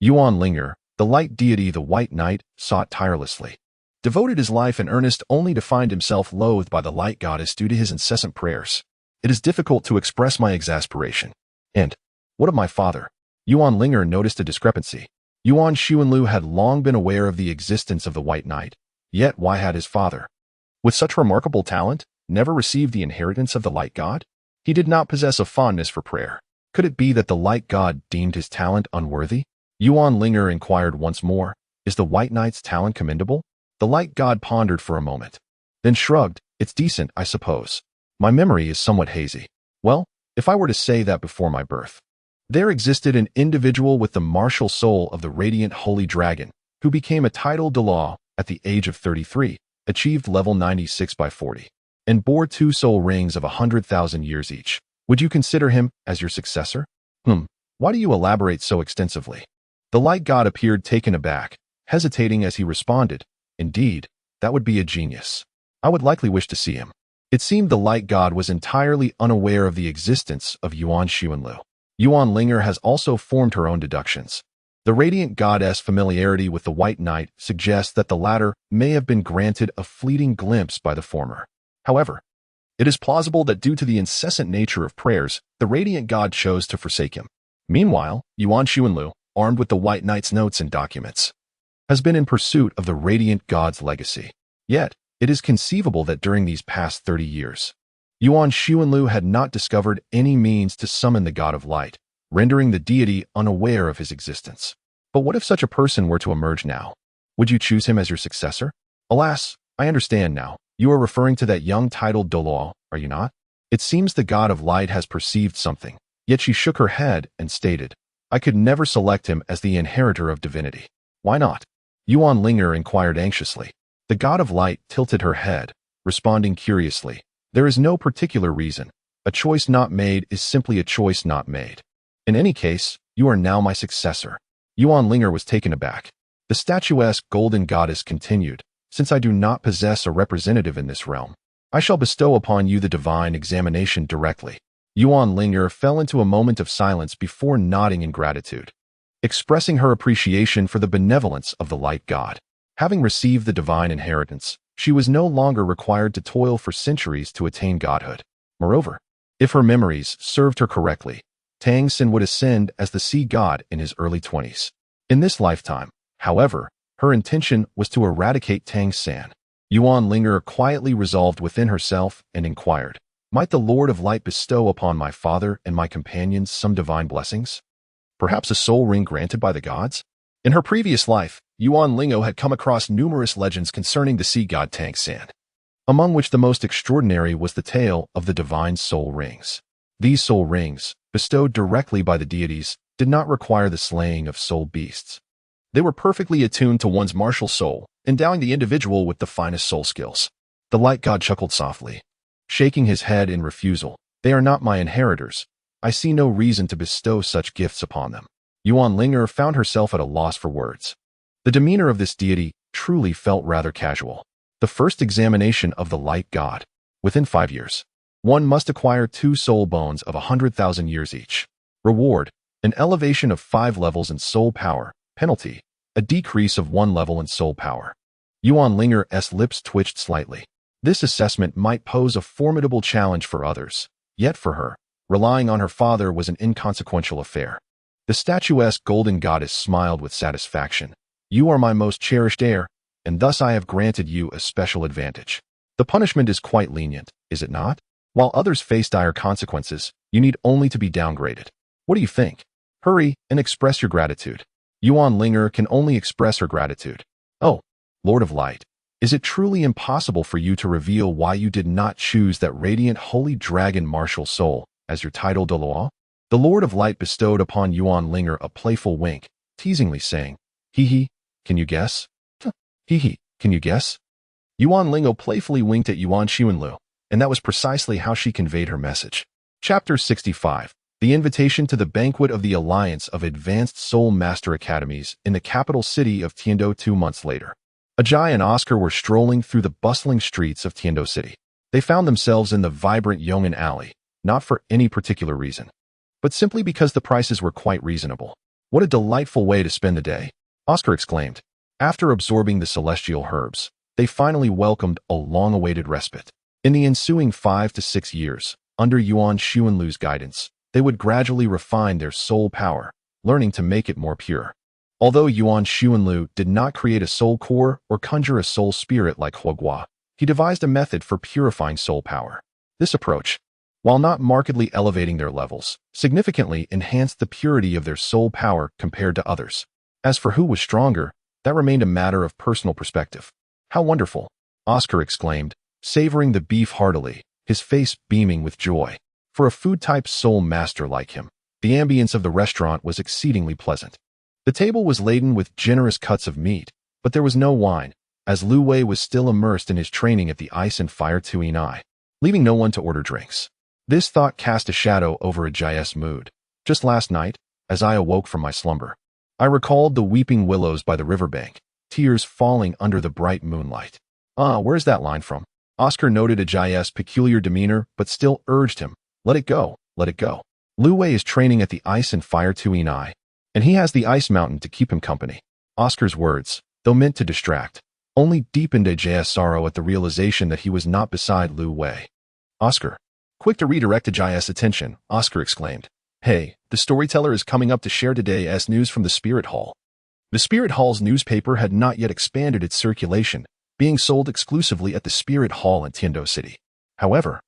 Yuan Ling'er, the light deity the White Knight, sought tirelessly, devoted his life in earnest only to find himself loathed by the light goddess due to his incessant prayers. It is difficult to express my exasperation. And, what of my father? Yuan Ling'er noticed a discrepancy. Yuan Xuanlu had long been aware of the existence of the White Knight, yet why had his father, with such remarkable talent, never received the inheritance of the light god? He did not possess a fondness for prayer. Could it be that the light god deemed his talent unworthy? Yuan Ling'er inquired once more, Is the White Knight's talent commendable? The light god pondered for a moment, then shrugged, It's decent, I suppose. My memory is somewhat hazy. Well, if I were to say that before my birth, there existed an individual with the martial soul of the radiant holy dragon, who became a titled Douluo at the age of 33, achieved level 96 by 40, and bore 2 soul rings of 100,000 years each. Would you consider him as your successor? Why do you elaborate so extensively? The light god appeared taken aback, hesitating as he responded, Indeed, that would be a genius. I would likely wish to see him. It seemed the light god was entirely unaware of the existence of Yuan Xuanlu. Yuan Ling'er has also formed her own deductions. The radiant goddess' familiarity with the White Knight suggests that the latter may have been granted a fleeting glimpse by the former. However, it is plausible that due to the incessant nature of prayers, the radiant god chose to forsake him. Meanwhile, Yuan Xuanlu, armed with the White Knight's notes and documents, has been in pursuit of the radiant god's legacy. Yet, it is conceivable that during these past 30 years, Yuan Xuanlu had not discovered any means to summon the god of light, rendering the deity unaware of his existence. But what if such a person were to emerge now? Would you choose him as your successor? Alas, I understand now. You are referring to that young titled Douluo, are you not? It seems the god of light has perceived something, yet she shook her head and stated, I could never select him as the inheritor of divinity. Why not? Yuan Ling'er inquired anxiously. The god of light tilted her head, responding curiously, there is no particular reason. A choice not made is simply a choice not made. In any case, you are now my successor. Yuan Ling'er was taken aback. The statuesque golden goddess continued, since I do not possess a representative in this realm, I shall bestow upon you the divine examination directly. Yuan Ling'er fell into a moment of silence before nodding in gratitude, expressing her appreciation for the benevolence of the light god. Having received the divine inheritance, she was no longer required to toil for centuries to attain godhood. Moreover, if her memories served her correctly, Tang San would ascend as the sea god in his early 20s. In this lifetime, however, her intention was to eradicate Tang San. Yuan Ling'er quietly resolved within herself and inquired, might the Lord of Light bestow upon my father and my companions some divine blessings? Perhaps a soul ring granted by the gods? In her previous life, Yuan Ling'er had come across numerous legends concerning the sea god Tang San, among which the most extraordinary was the tale of the divine soul rings. These soul rings, bestowed directly by the deities, did not require the slaying of soul beasts. They were perfectly attuned to one's martial soul, endowing the individual with the finest soul skills. The light god chuckled softly, shaking his head in refusal. They are not my inheritors. I see no reason to bestow such gifts upon them. Yuan Ling'er found herself at a loss for words. The demeanor of this deity truly felt rather casual. The first examination of the light god. Within 5 years, one must acquire 2 soul bones of 100,000 years each. Reward, an elevation of 5 levels in soul power. Penalty, a decrease of 1 level in soul power. Yuan Ling'er's lips twitched slightly. This assessment might pose a formidable challenge for others, yet for her, relying on her father was an inconsequential affair. The statuesque golden goddess smiled with satisfaction. You are my most cherished heir, and thus I have granted you a special advantage. The punishment is quite lenient, is it not? While others face dire consequences, you need only to be downgraded. What do you think? Hurry and express your gratitude. Yuan Ling'er can only express her gratitude. Oh, Lord of Light, is it truly impossible for you to reveal why you did not choose that radiant holy dragon martial soul as your title Douluo? The Lord of Light bestowed upon Yuan Ling'er a playful wink, teasingly saying, hee, can you guess? Hee, can you guess? Yuan Ling'er playfully winked at Yuan Xuanlu, and that was precisely how she conveyed her message. Chapter 65. The invitation to the banquet of the Alliance of Advanced Soul Master Academies in the capital city of Tiando 2 months later. Ajay and Oscar were strolling through the bustling streets of Tiando City. They found themselves in the vibrant Yong'an Alley, not for any particular reason, but simply because the prices were quite reasonable. What a delightful way to spend the day, Oscar exclaimed. After absorbing the celestial herbs, they finally welcomed a long-awaited respite. In the ensuing 5 to 6 years, under Yuan Xuanlu's guidance, they would gradually refine their soul power, learning to make it more pure. Although Yuan Xuanlu did not create a soul core or conjure a soul spirit like Huogua, he devised a method for purifying soul power. This approach, while not markedly elevating their levels, significantly enhanced the purity of their soul power compared to others. As for who was stronger, that remained a matter of personal perspective. How wonderful, Oscar exclaimed, savoring the beef heartily, his face beaming with joy. For a food-type soul master like him, the ambience of the restaurant was exceedingly pleasant. The table was laden with generous cuts of meat, but there was no wine, as Lu Wei was still immersed in his training at the Ice and Fire Tuinai, leaving no one to order drinks. This thought cast a shadow over Ajay's mood. Just last night, as I awoke from my slumber, I recalled the weeping willows by the riverbank, tears falling under the bright moonlight. Where's that line from? Oscar noted Ajaya's peculiar demeanor, but still urged him, let it go, let it go. Lu Wei is training at the Ice and Fire Tuinai, and he has the Ice Mountain to keep him company. Oscar's words, though meant to distract, only deepened Ajaya's sorrow at the realization that he was not beside Lu Wei. Oscar. Quick to redirect Ajaya's attention, Oscar exclaimed, hey, the storyteller is coming up to share today's news from the Spirit Hall. The Spirit Hall's newspaper had not yet expanded its circulation, being sold exclusively at the Spirit Hall in Tiando City. However,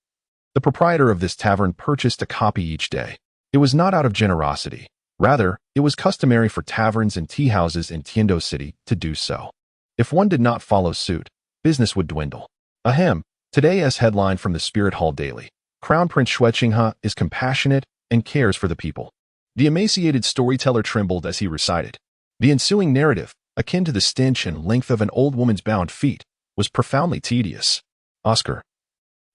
the proprietor of this tavern purchased a copy each day. It was not out of generosity. Rather, it was customary for taverns and tea houses in Tiando City to do so. If one did not follow suit, business would dwindle. Ahem. Today's headline from the Spirit Hall Daily. Crown Prince Xue Qinghe is compassionate and cares for the people. The emaciated storyteller trembled as he recited. The ensuing narrative, akin to the stench and length of an old woman's bound feet, was profoundly tedious. Oscar,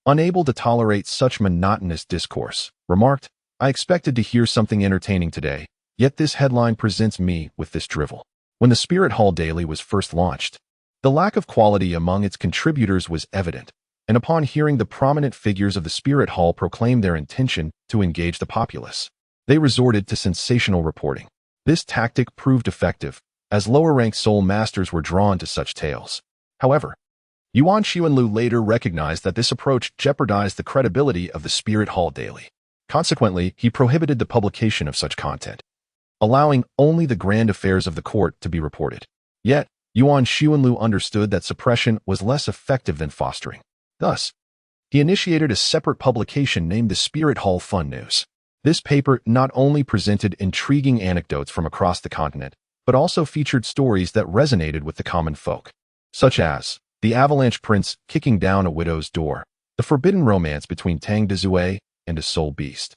unable to tolerate such monotonous discourse, remarked, I expected to hear something entertaining today, yet this headline presents me with this drivel. When the Spirit Hall Daily was first launched, the lack of quality among its contributors was evident, and upon hearing the prominent figures of the Spirit Hall proclaim their intention to engage the populace, they resorted to sensational reporting. This tactic proved effective, as lower-ranked soul masters were drawn to such tales. However, Yuan Xuanlu later recognized that this approach jeopardized the credibility of the Spirit Hall Daily. Consequently, he prohibited the publication of such content, allowing only the grand affairs of the court to be reported. Yet, Yuan Xuanlu understood that suppression was less effective than fostering. Thus, he initiated a separate publication named the Spirit Hall Fun News. This paper not only presented intriguing anecdotes from across the continent, but also featured stories that resonated with the common folk, such as the Avalanche Prince kicking down a widow's door, the forbidden romance between Tang Zue and a soul beast,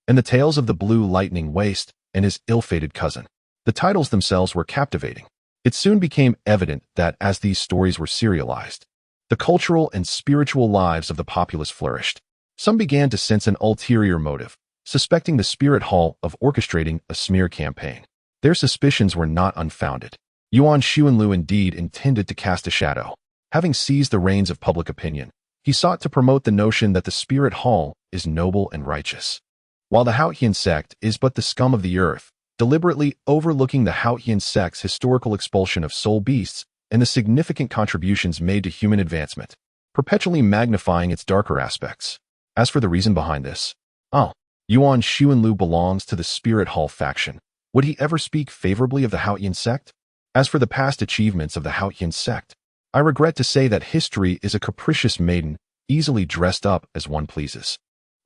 and the tales of the Blue Lightning Waste and his ill-fated cousin. The titles themselves were captivating. It soon became evident that as these stories were serialized, the cultural and spiritual lives of the populace flourished. Some began to sense an ulterior motive, suspecting the Spirit Hall of orchestrating a smear campaign. Their suspicions were not unfounded. Yuan Xuanlu indeed intended to cast a shadow. Having seized the reins of public opinion, he sought to promote the notion that the Spirit Hall is noble and righteous, while the Haotian sect is but the scum of the earth, deliberately overlooking the Haotian sect's historical expulsion of soul beasts and the significant contributions made to human advancement, perpetually magnifying its darker aspects. As for the reason behind this, Yuan Xuanlu belongs to the Spirit Hall faction. Would he ever speak favorably of the Haotian sect? As for the past achievements of the Haotian sect, I regret to say that history is a capricious maiden, easily dressed up as one pleases.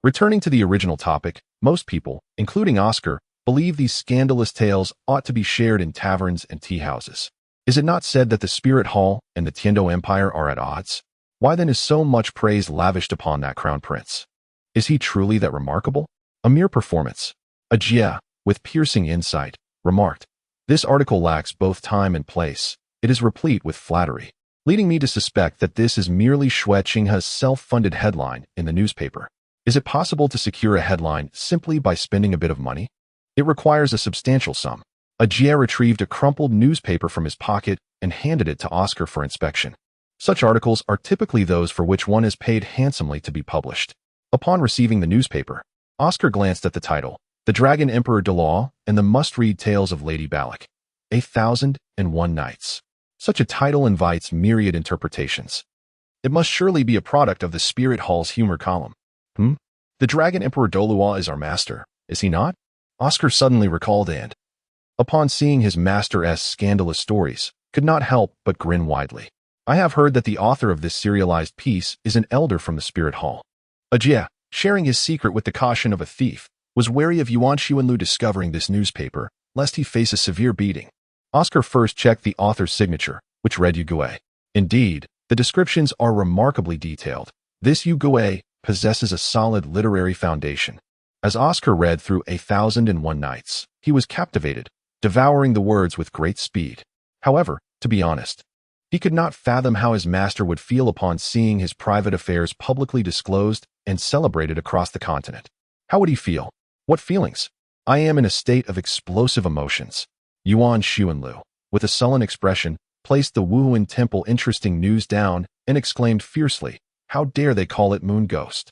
Returning to the original topic, most people, including Oscar, believe these scandalous tales ought to be shared in taverns and tea houses. Is it not said that the Spirit Hall and the Tiando Empire are at odds? Why then is so much praise lavished upon that crown prince? Is he truly that remarkable? A mere performance. Ajia, with piercing insight, remarked, this article lacks both time and place. It is replete with flattery, leading me to suspect that this is merely Xue Qinghe's self-funded headline in the newspaper. Is it possible to secure a headline simply by spending a bit of money? It requires a substantial sum. Ajia retrieved a crumpled newspaper from his pocket and handed it to Oscar for inspection. Such articles are typically those for which one is paid handsomely to be published. Upon receiving the newspaper, Oscar glanced at the title, The Dragon Emperor Douluo and the Must-Read Tales of Lady Balak, 1001 Nights. Such a title invites myriad interpretations. It must surely be a product of the Spirit Hall's humor column. The Dragon Emperor Douluo is our master, is he not? Oscar suddenly recalled and, upon seeing his master's scandalous stories, could not help but grin widely. I have heard that the author of this serialized piece is an elder from the Spirit Hall. Ajia, sharing his secret with the caution of a thief, was wary of Yuan Xuanlu discovering this newspaper, lest he face a severe beating. Oscar first checked the author's signature, which read Yugue. Indeed, the descriptions are remarkably detailed. This Yugue possesses a solid literary foundation. As Oscar read through 1001 Nights, he was captivated, devouring the words with great speed. However, to be honest, he could not fathom how his master would feel upon seeing his private affairs publicly disclosed and celebrated across the continent. How would he feel? What feelings? I am in a state of explosive emotions. Yuan Xuanlu, with a sullen expression, placed the Wuhuan Temple interesting news down and exclaimed fiercely, How dare they call it Moon Ghost?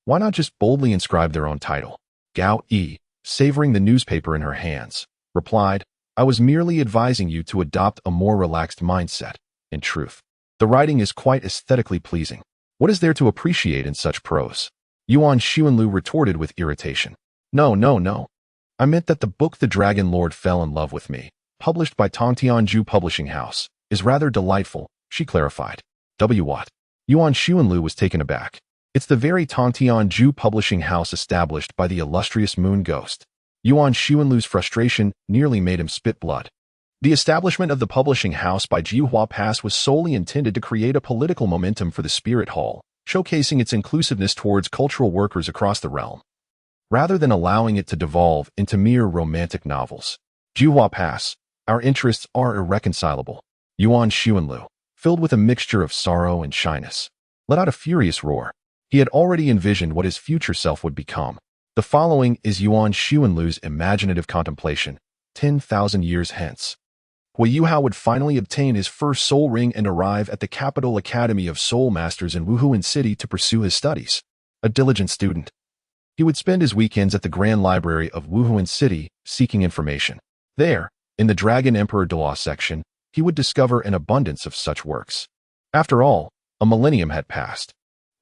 Why not just boldly inscribe their own title? Gao Yi, savoring the newspaper in her hands, replied, I was merely advising you to adopt a more relaxed mindset. In truth, the writing is quite aesthetically pleasing. What is there to appreciate in such prose? Yuan Xuanlu retorted with irritation. No. I meant that the book The Dragon Lord Fell in Love with Me, published by Tongtianju Publishing House, is rather delightful, she clarified. What? Yuan Xuanlu was taken aback. It's the very Tongtianju Publishing House established by the illustrious Moon Ghost. Yuan Xuanlu's frustration nearly made him spit blood. The establishment of the publishing house by Jiuhua Pass was solely intended to create a political momentum for the Spirit Hall, showcasing its inclusiveness towards cultural workers across the realm, rather than allowing it to devolve into mere romantic novels. Jiuhua Pass, our interests are irreconcilable. Yuan Xuanlu, filled with a mixture of sorrow and shyness, let out a furious roar. He had already envisioned what his future self would become. The following is Yuan Xuanlu's imaginative contemplation, 10,000 years hence. Hu Hao would finally obtain his first soul ring and arrive at the capital academy of soul masters in Wuhuan City to pursue his studies. A diligent student, he would spend his weekends at the Grand Library of Wuhuan City seeking information. There, in the Dragon Emperor Douluo section, he would discover an abundance of such works. After all, a millennium had passed.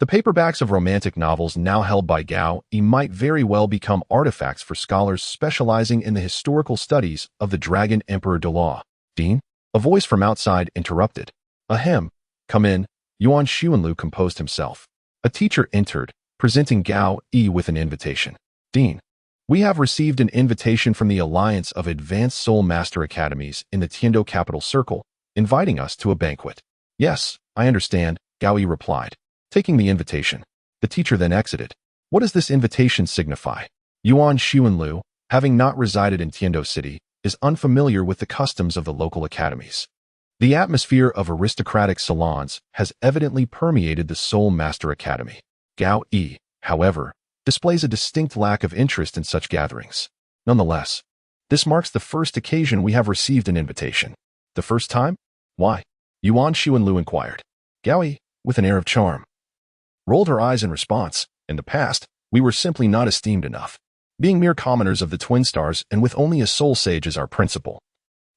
The paperbacks of romantic novels now held by Gao Yi might very well become artifacts for scholars specializing in the historical studies of the Dragon Emperor Douluo. Dean? A voice from outside interrupted. Ahem. Come in. Yuan Xuanlu composed himself. A teacher entered, presenting Gao Yi with an invitation. Dean, we have received an invitation from the Alliance of Advanced Soul Master Academies in the Tiando Capital Circle, inviting us to a banquet. Yes, I understand, Gao Yi replied, taking the invitation. The teacher then exited. What does this invitation signify? Yuan Xuanlu, having not resided in Tiando City, is unfamiliar with the customs of the local academies. The atmosphere of aristocratic salons has evidently permeated the Soul Master Academy. Gao Yi, however, displays a distinct lack of interest in such gatherings. Nonetheless, this marks the first occasion we have received an invitation. The first time? Why? Yuan Xuanlu inquired. Gao Yi, with an air of charm, rolled her eyes in response. In the past, we were simply not esteemed enough, being mere commoners of the Twin Stars and with only a soul sage as our principal.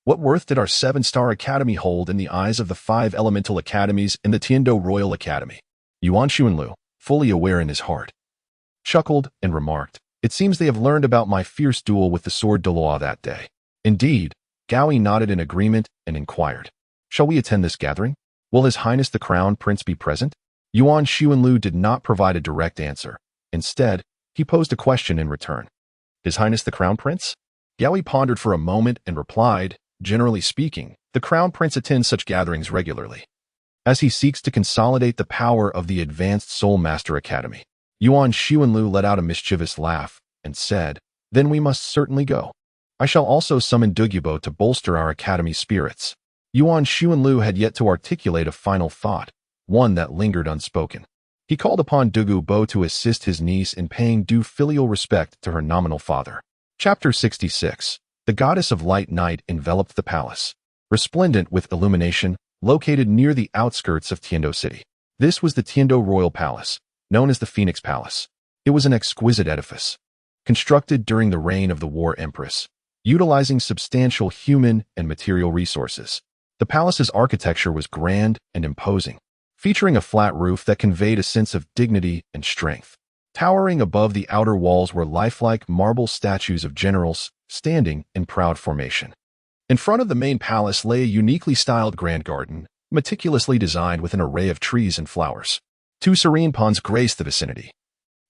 What worth did our 7-star academy hold in the eyes of the 5 elemental academies and the Tiando Royal Academy? Yuan Xuanlu, fully aware in his heart, chuckled and remarked, it seems they have learned about my fierce duel with the sword Douluo that day. Indeed, Gao Yi nodded in agreement and inquired, shall we attend this gathering? Will His Highness the Crown Prince be present? Yuan Xuanlu did not provide a direct answer. Instead, he posed a question in return. His Highness the Crown Prince? Gao Yi pondered for a moment and replied, generally speaking, the Crown Prince attends such gatherings regularly, as he seeks to consolidate the power of the Advanced Soul Master Academy. Yuan Xuanlu let out a mischievous laugh and said, then we must certainly go. I shall also summon Douluo to bolster our academy's spirits. Yuan Xuanlu had yet to articulate a final thought, one that lingered unspoken. He called upon Douluo to assist his niece in paying due filial respect to her nominal father. Chapter 66. The Goddess of Light Night enveloped the palace, resplendent with illumination, located near the outskirts of Tiando City. This was the Tiando Royal Palace, known as the Phoenix Palace. It was an exquisite edifice, constructed during the reign of the War Empress, utilizing substantial human and material resources. The palace's architecture was grand and imposing, featuring a flat roof that conveyed a sense of dignity and strength. Towering above the outer walls were lifelike marble statues of generals, standing in proud formation. In front of the main palace lay a uniquely styled grand garden, meticulously designed with an array of trees and flowers. 2 serene ponds graced the vicinity,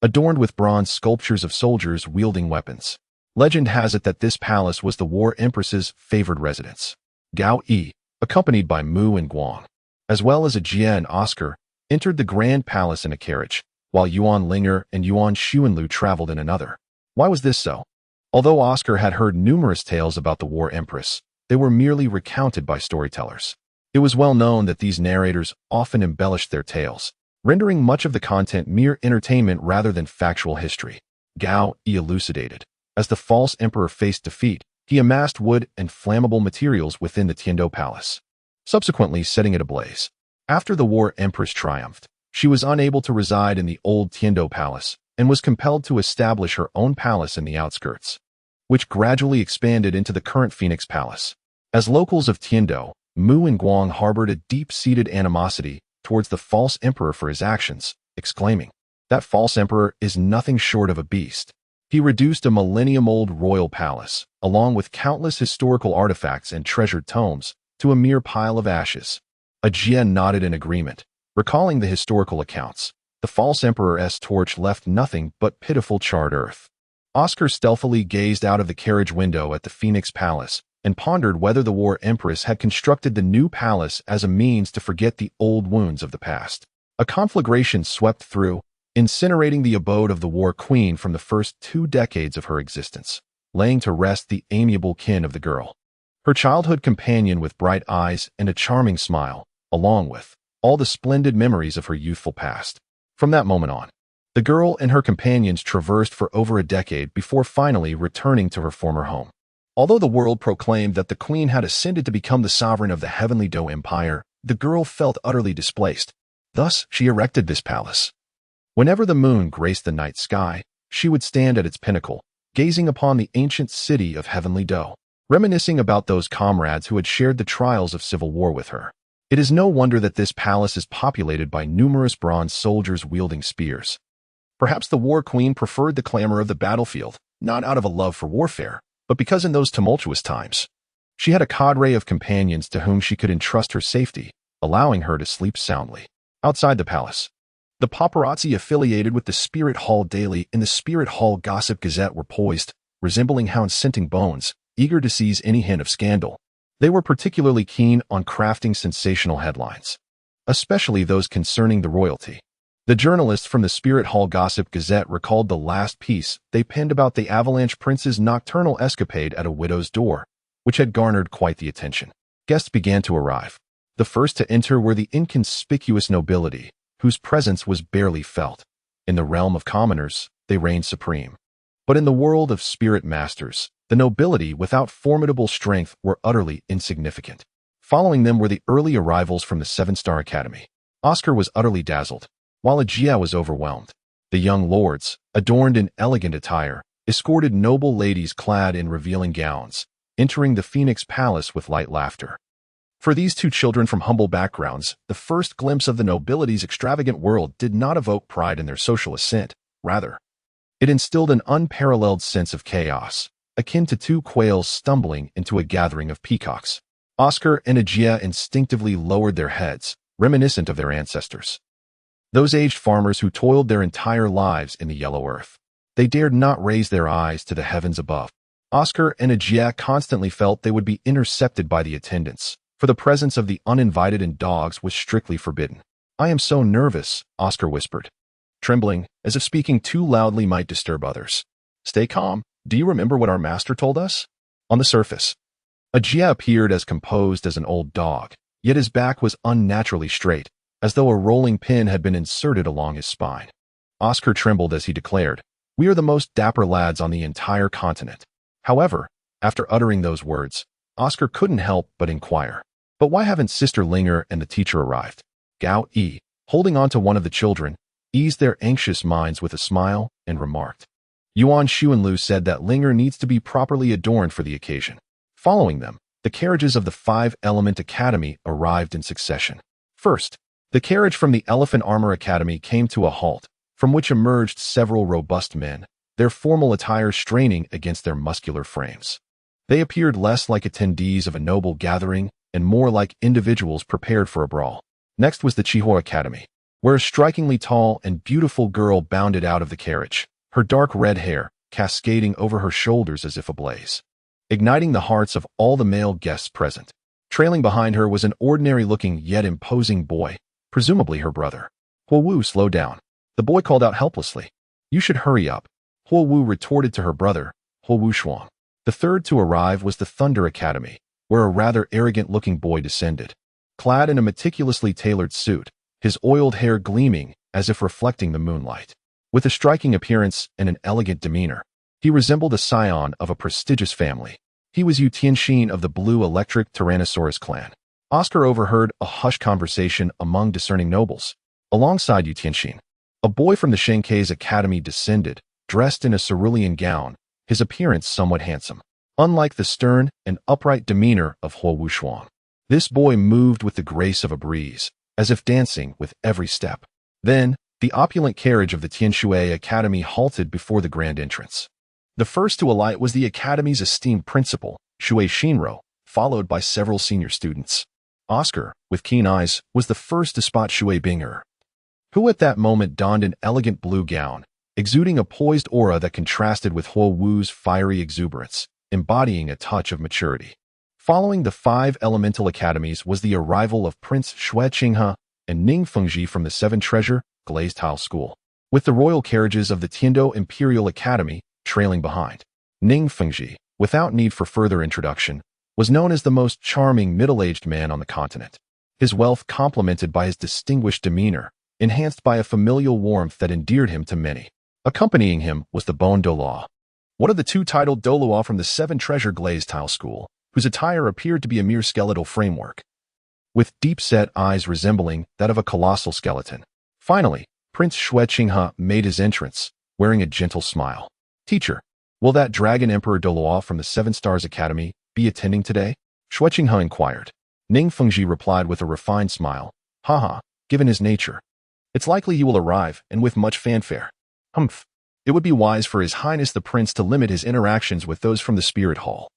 adorned with bronze sculptures of soldiers wielding weapons. Legend has it that this palace was the War Empress's favored residence. Gao Yi, accompanied by Mu and Guang, as well as Jia and Oscar, entered the grand palace in a carriage, while Yuan Ling'er and Yuan Xuanlu traveled in another. Why was this so? Although Oscar had heard numerous tales about the War Empress, they were merely recounted by storytellers. It was well known that these narrators often embellished their tales, rendering much of the content mere entertainment rather than factual history. Gao Yi elucidated. As the false emperor faced defeat, he amassed wood and flammable materials within the Tiando Palace, subsequently setting it ablaze. After the War Empress triumphed, She was unable to reside in the old Tiando Palace and was compelled to establish her own palace in the outskirts, which gradually expanded into the current Phoenix Palace. As locals of Tiando, Mu and Guang harbored a deep-seated animosity towards the false emperor for his actions, exclaiming, "That false emperor is nothing short of a beast." He reduced a millennium-old royal palace, along with countless historical artifacts and treasured tomes, to a mere pile of ashes. Ajia nodded in agreement, recalling the historical accounts. The false emperor's torch left nothing but pitiful charred earth. Oscar stealthily gazed out of the carriage window at the Phoenix Palace and pondered whether the War Empress had constructed the new palace as a means to forget the old wounds of the past. A conflagration swept through, incinerating the abode of the War Queen from the first 2 decades of her existence, laying to rest the amiable kin of the girl. Her childhood companion with bright eyes and a charming smile, along with all the splendid memories of her youthful past. From that moment on, the girl and her companions traversed for over a decade before finally returning to her former home. Although the world proclaimed that the queen had ascended to become the sovereign of the heavenly Dou Empire, the girl felt utterly displaced. Thus, she erected this palace. Whenever the moon graced the night sky, she would stand at its pinnacle, gazing upon the ancient city of heavenly Dou, reminiscing about those comrades who had shared the trials of civil war with her. It is no wonder that this palace is populated by numerous bronze soldiers wielding spears. Perhaps the War Queen preferred the clamor of the battlefield, not out of a love for warfare, but because in those tumultuous times, she had a cadre of companions to whom she could entrust her safety, allowing her to sleep soundly. Outside the palace, the paparazzi affiliated with the Spirit Hall Daily and the Spirit Hall Gossip Gazette were poised, resembling hounds scenting bones, eager to seize any hint of scandal. They were particularly keen on crafting sensational headlines, especially those concerning the royalty. The journalists from the Spirit Hall Gossip Gazette recalled the last piece they penned about the Avalanche Prince's nocturnal escapade at a widow's door, which had garnered quite the attention. Guests began to arrive. The first to enter were the inconspicuous nobility, whose presence was barely felt. In the realm of commoners, they reigned supreme. But in the world of spirit masters, the nobility without formidable strength were utterly insignificant. Following them were the early arrivals from the 7-Star Academy. Oscar was utterly dazzled, while Ajia was overwhelmed. The young lords, adorned in elegant attire, escorted noble ladies clad in revealing gowns, entering the Phoenix Palace with light laughter. For these 2 children from humble backgrounds, the first glimpse of the nobility's extravagant world did not evoke pride in their social ascent. Rather, it instilled an unparalleled sense of chaos, akin to 2 quails stumbling into a gathering of peacocks. Oscar and Ajia instinctively lowered their heads, reminiscent of their ancestors, those aged farmers who toiled their entire lives in the yellow earth. They dared not raise their eyes to the heavens above. Oscar and Ajia constantly felt they would be intercepted by the attendants, for the presence of the uninvited and dogs was strictly forbidden. "I am so nervous," Oscar whispered, trembling, as if speaking too loudly might disturb others. "Stay calm. Do you remember what our master told us?" On the surface, Ajia appeared as composed as an old dog, yet his back was unnaturally straight, as though a rolling pin had been inserted along his spine. Oscar trembled as he declared, "We are the most dapper lads on the entire continent." However, after uttering those words, Oscar couldn't help but inquire, "But why haven't Sister Ling'er and the teacher arrived?" Gao Yi, holding on to one of the children, eased their anxious minds with a smile and remarked, "Yuan Xuanlu said that Ling'er needs to be properly adorned for the occasion." Following them, the carriages of the 5-Element Academy arrived in succession. First, the carriage from the Elephant Armor Academy came to a halt, from which emerged several robust men, their formal attire straining against their muscular frames. They appeared less like attendees of a noble gathering and more like individuals prepared for a brawl. Next was the Chihua Academy, where a strikingly tall and beautiful girl bounded out of the carriage, her dark red hair cascading over her shoulders as if ablaze, igniting the hearts of all the male guests present. Trailing behind her was an ordinary-looking yet imposing boy, presumably her brother. Huo Wu slowed down. The boy called out helplessly, "You should hurry up." Huo Wu retorted to her brother, Huo Wu Shuang. The third to arrive was the Thunder Academy, where a rather arrogant-looking boy descended. Clad in a meticulously tailored suit, his oiled hair gleaming as if reflecting the moonlight. With a striking appearance and an elegant demeanor, he resembled a scion of a prestigious family. He was Yu Tianxin of the Blue Electric Tyrannosaurus clan. Oscar overheard a hushed conversation among discerning nobles. Alongside Yu Tianxin, a boy from the Shenkei's academy descended, dressed in a cerulean gown, his appearance somewhat handsome. Unlike the stern and upright demeanor of Huo Wushuang, this boy moved with the grace of a breeze, as if dancing with every step. Then, the opulent carriage of the Tianshui Academy halted before the grand entrance. The first to alight was the academy's esteemed principal, Shui Shinro, followed by several senior students. Oscar, with keen eyes, was the first to spot Shui Ling'er, who at that moment donned an elegant blue gown, exuding a poised aura that contrasted with Huo Wu's fiery exuberance, embodying a touch of maturity. Following the 5 elemental academies was the arrival of Prince Xue Qinghe and Ning Fengji from the 7 Treasure Glazed Tile School, with the royal carriages of the Tiando Imperial Academy trailing behind. Ning Fengji, without need for further introduction, was known as the most charming middle-aged man on the continent. His wealth complemented by his distinguished demeanor, enhanced by a familial warmth that endeared him to many. Accompanying him was the Bon Douluo, one of the 2 titled Douluo from the 7 Treasure Glazed Tile School, whose attire appeared to be a mere skeletal framework, with deep-set eyes resembling that of a colossal skeleton. Finally, Prince Xue Qinghe made his entrance, wearing a gentle smile. "Teacher, will that Dragon Emperor Douluo from the 7 Stars Academy be attending today?" Xue Qinghe inquired. Ning Fengji replied with a refined smile. "Haha, given his nature, it's likely he will arrive, and with much fanfare. Humph. It would be wise for His Highness the Prince to limit his interactions with those from the Spirit Hall."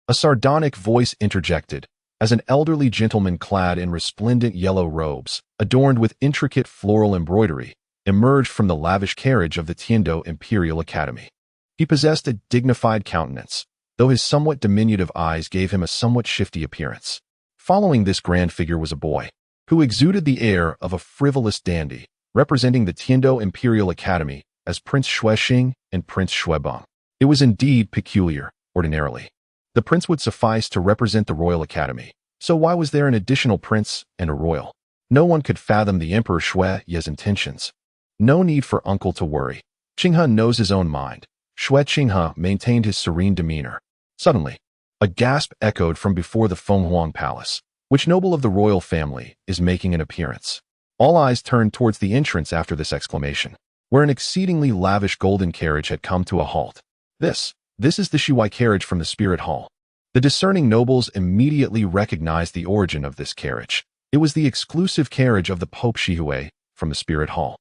A sardonic voice interjected, as an elderly gentleman clad in resplendent yellow robes, adorned with intricate floral embroidery, emerged from the lavish carriage of the Tiando Imperial Academy. He possessed a dignified countenance, though his somewhat diminutive eyes gave him a somewhat shifty appearance. Following this grand figure was a boy, who exuded the air of a frivolous dandy, representing the Tiando Imperial Academy as Prince Xue Xing and Prince Xuebong. It was indeed peculiar, ordinarily. The prince would suffice to represent the Royal Academy, so why was there an additional prince and a royal? No one could fathom the Emperor Xue Ye's intentions. No need for uncle to worry. Qinghe knows his own mind. Xue Qinghe maintained his serene demeanor. Suddenly, a gasp echoed from before the Fenghuang Palace. Which noble of the royal family is making an appearance? All eyes turned towards the entrance after this exclamation, where an exceedingly lavish golden carriage had come to a halt. This is the Shui carriage from the Spirit Hall. The discerning nobles immediately recognized the origin of this carriage. It was the exclusive carriage of the Pope Shihui from the Spirit Hall,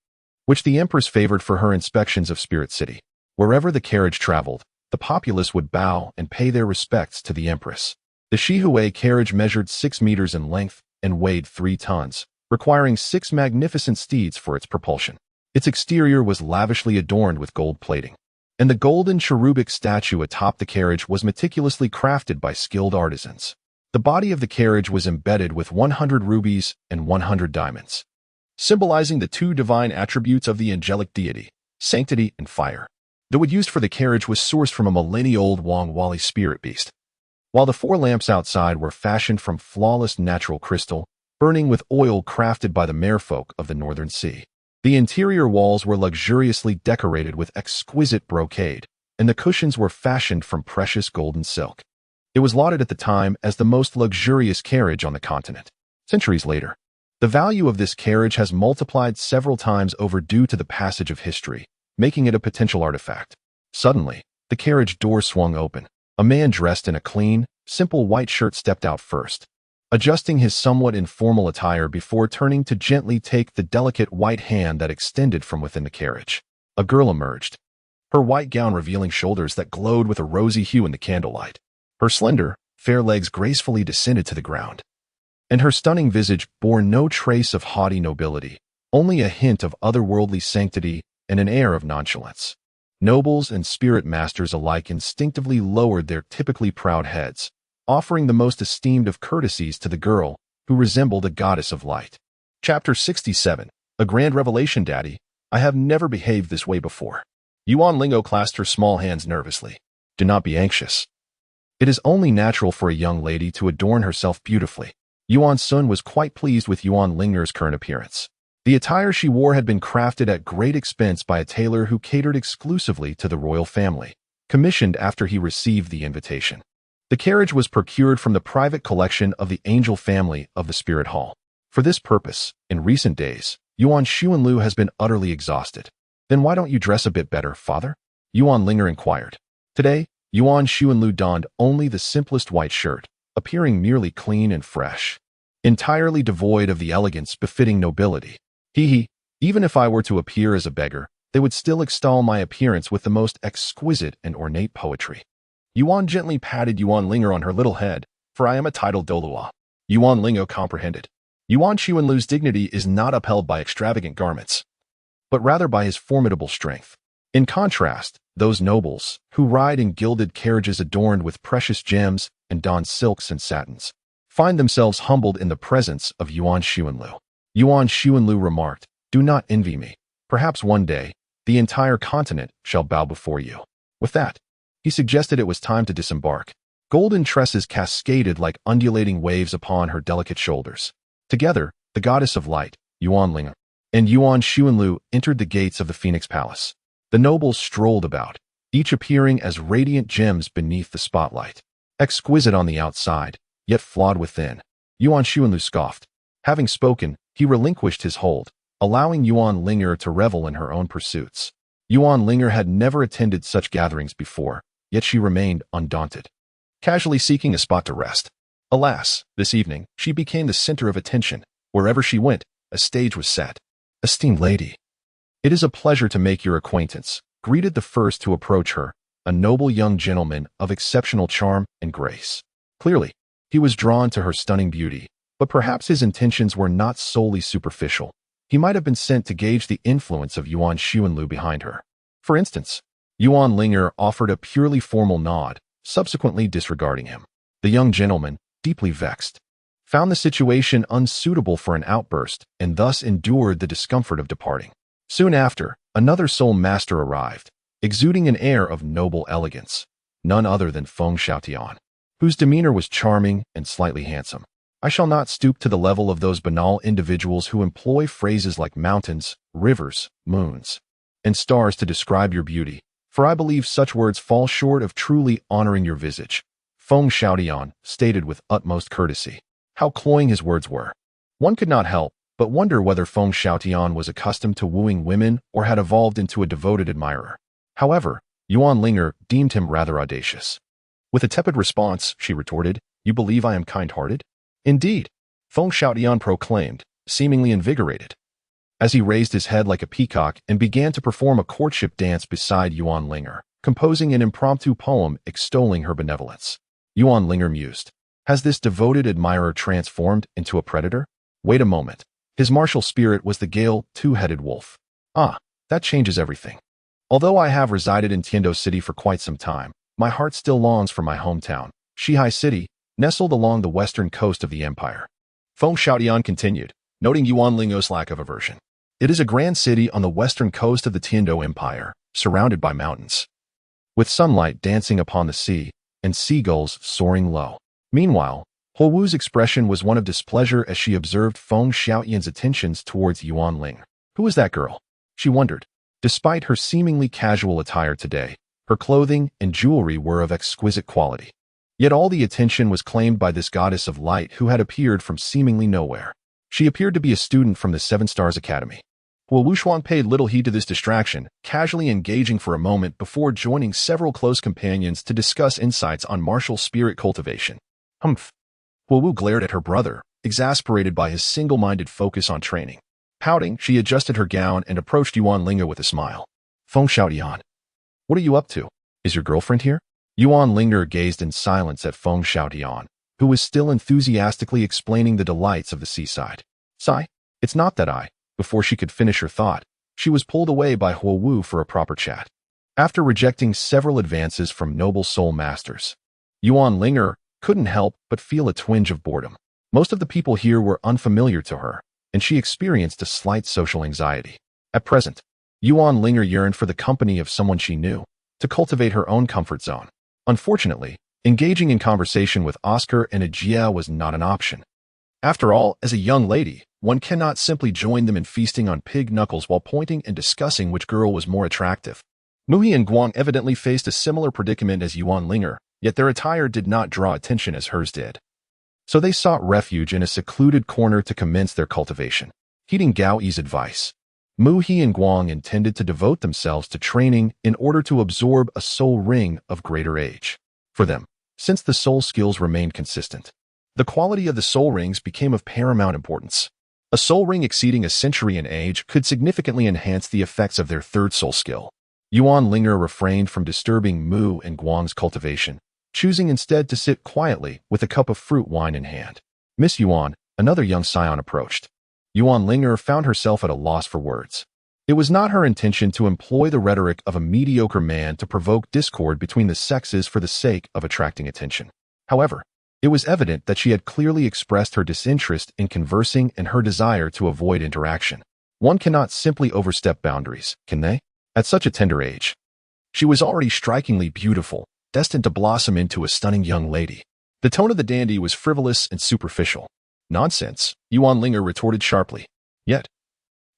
which the Empress favored for her inspections of Spirit City. Wherever the carriage traveled, the populace would bow and pay their respects to the Empress. The Shihui carriage measured 6 meters in length and weighed 3 tons, requiring 6 magnificent steeds for its propulsion. Its exterior was lavishly adorned with gold plating, and the golden cherubic statue atop the carriage was meticulously crafted by skilled artisans. The body of the carriage was embedded with 100 rubies and 100 diamonds, symbolizing the 2 divine attributes of the angelic deity, sanctity and fire. The wood used for the carriage was sourced from a millennia-old Wang Wali spirit beast, while the 4 lamps outside were fashioned from flawless natural crystal, burning with oil crafted by the merfolk of the Northern Sea. The interior walls were luxuriously decorated with exquisite brocade, and the cushions were fashioned from precious golden silk. It was lauded at the time as the most luxurious carriage on the continent. Centuries later, the value of this carriage has multiplied several times over due to the passage of history, making it a potential artifact. Suddenly, the carriage door swung open. A man dressed in a clean, simple white shirt stepped out first, adjusting his somewhat informal attire before turning to gently take the delicate white hand that extended from within the carriage. A girl emerged, her white gown revealing shoulders that glowed with a rosy hue in the candlelight. Her slender, fair legs gracefully descended to the ground, and her stunning visage bore no trace of haughty nobility, only a hint of otherworldly sanctity and an air of nonchalance. Nobles and spirit masters alike instinctively lowered their typically proud heads, offering the most esteemed of courtesies to the girl, who resembled a goddess of light. Chapter 67. A Grand Revelation, Daddy. I have never behaved this way before. Yuan Ling'er clasped her small hands nervously. Do not be anxious. It is only natural for a young lady to adorn herself beautifully. Yuan Sun was quite pleased with Yuan Ling'er's current appearance. The attire she wore had been crafted at great expense by a tailor who catered exclusively to the royal family, commissioned after he received the invitation. The carriage was procured from the private collection of the angel family of the Spirit Hall. For this purpose, in recent days, Yuan Xuanlu has been utterly exhausted. Then why don't you dress a bit better, father? Yuan Ling'er inquired. Today, Yuan Xuanlu donned only the simplest white shirt, appearing merely clean and fresh, entirely devoid of the elegance befitting nobility. Even if I were to appear as a beggar, they would still extol my appearance with the most exquisite and ornate poetry. Yuan gently patted Yuan Ling'er on her little head, for I am a titled Douluo. Yuan Ling'er comprehended. Yuan Xuanlu's dignity is not upheld by extravagant garments, but rather by his formidable strength. In contrast, those nobles, who ride in gilded carriages adorned with precious gems and don silks and satins, find themselves humbled in the presence of Yuan Xuanlu. Yuan Xuanlu remarked, "Do not envy me. Perhaps one day, the entire continent shall bow before you." With that, he suggested it was time to disembark. Golden tresses cascaded like undulating waves upon her delicate shoulders. Together, the goddess of light, Yuan Ling'er, and Yuan Xuanlu entered the gates of the Phoenix Palace. The nobles strolled about, each appearing as radiant gems beneath the spotlight. Exquisite on the outside, yet flawed within, Yuan Xuanlu scoffed. Having spoken, he relinquished his hold, allowing Yuan Ling'er to revel in her own pursuits. Yuan Ling'er had never attended such gatherings before, yet she remained undaunted, casually seeking a spot to rest. Alas, this evening, she became the center of attention. Wherever she went, a stage was set. "Esteemed lady, it is a pleasure to make your acquaintance," greeted the first to approach her, a noble young gentleman of exceptional charm and grace. Clearly, he was drawn to her stunning beauty, but perhaps his intentions were not solely superficial. He might have been sent to gauge the influence of Yuan Xuanlu behind her. For instance, Yuan Ling'er offered a purely formal nod, subsequently disregarding him. The young gentleman, deeply vexed, found the situation unsuitable for an outburst and thus endured the discomfort of departing. Soon after, another soul master arrived, exuding an air of noble elegance, none other than Feng Haotian, whose demeanor was charming and slightly handsome. I shall not stoop to the level of those banal individuals who employ phrases like mountains, rivers, moons, and stars to describe your beauty, for I believe such words fall short of truly honoring your visage, Feng Haotian stated with utmost courtesy. How cloying his words were. One could not help but wonder whether Feng Haotian was accustomed to wooing women or had evolved into a devoted admirer. However, Yuan Ling'er deemed him rather audacious. With a tepid response, she retorted, "You believe I am kind-hearted?" "Indeed," Feng Haotian proclaimed, seemingly invigorated, as he raised his head like a peacock and began to perform a courtship dance beside Yuan Ling'er, composing an impromptu poem extolling her benevolence. Yuan Ling'er mused. Has this devoted admirer transformed into a predator? Wait a moment. His martial spirit was the Gale two-headed wolf. Ah, that changes everything. Although I have resided in Tiando City for quite some time, my heart still longs for my hometown, Shihai City, nestled along the western coast of the empire. Feng Haotian continued, noting Yuan Ling'er's lack of aversion. It is a grand city on the western coast of the Tiando Empire, surrounded by mountains, with sunlight dancing upon the sea and seagulls soaring low. Meanwhile, Huowu's expression was one of displeasure as she observed Feng Haotian's attentions towards Yuan Ling'er. Who was that girl? She wondered. Despite her seemingly casual attire today, her clothing and jewelry were of exquisite quality. Yet all the attention was claimed by this goddess of light who had appeared from seemingly nowhere. She appeared to be a student from the Seven Stars Academy. Huo paid little heed to this distraction, casually engaging for a moment before joining several close companions to discuss insights on martial spirit cultivation. Humph. Huo glared at her brother, exasperated by his single-minded focus on training. Pouting, she adjusted her gown and approached Yuan Ling'er with a smile. Feng Haotian, what are you up to? Is your girlfriend here? Yuan Ling'er gazed in silence at Feng Haotian, who was still enthusiastically explaining the delights of the seaside. Sigh, it's not that I. Before she could finish her thought, she was pulled away by Huo for a proper chat. After rejecting several advances from noble soul masters, Yuan Ling'er couldn't help but feel a twinge of boredom. Most of the people here were unfamiliar to her, and she experienced a slight social anxiety. At present, Yuan Ling'er yearned for the company of someone she knew, to cultivate her own comfort zone. Unfortunately, engaging in conversation with Oscar and Ajia was not an option. After all, as a young lady, one cannot simply join them in feasting on pig knuckles while pointing and discussing which girl was more attractive. Muhi and Guang evidently faced a similar predicament as Yuan Ling'er, yet their attire did not draw attention as hers did. So they sought refuge in a secluded corner to commence their cultivation. Heeding Gao Yi's advice, Mu He and Guang intended to devote themselves to training in order to absorb a soul ring of greater age. For them, since the soul skills remained consistent, the quality of the soul rings became of paramount importance. A soul ring exceeding a century in age could significantly enhance the effects of their third soul skill. Yuan Ling'er refrained from disturbing Mu and Guang's cultivation, choosing instead to sit quietly with a cup of fruit wine in hand. Miss Yuan, another young scion, approached. Yuan Ling'er found herself at a loss for words. It was not her intention to employ the rhetoric of a mediocre man to provoke discord between the sexes for the sake of attracting attention. However, it was evident that she had clearly expressed her disinterest in conversing and her desire to avoid interaction. One cannot simply overstep boundaries, can they? At such a tender age. She was already strikingly beautiful, destined to blossom into a stunning young lady. The tone of the dandy was frivolous and superficial. Nonsense, Yuan Ling'er retorted sharply. Yet,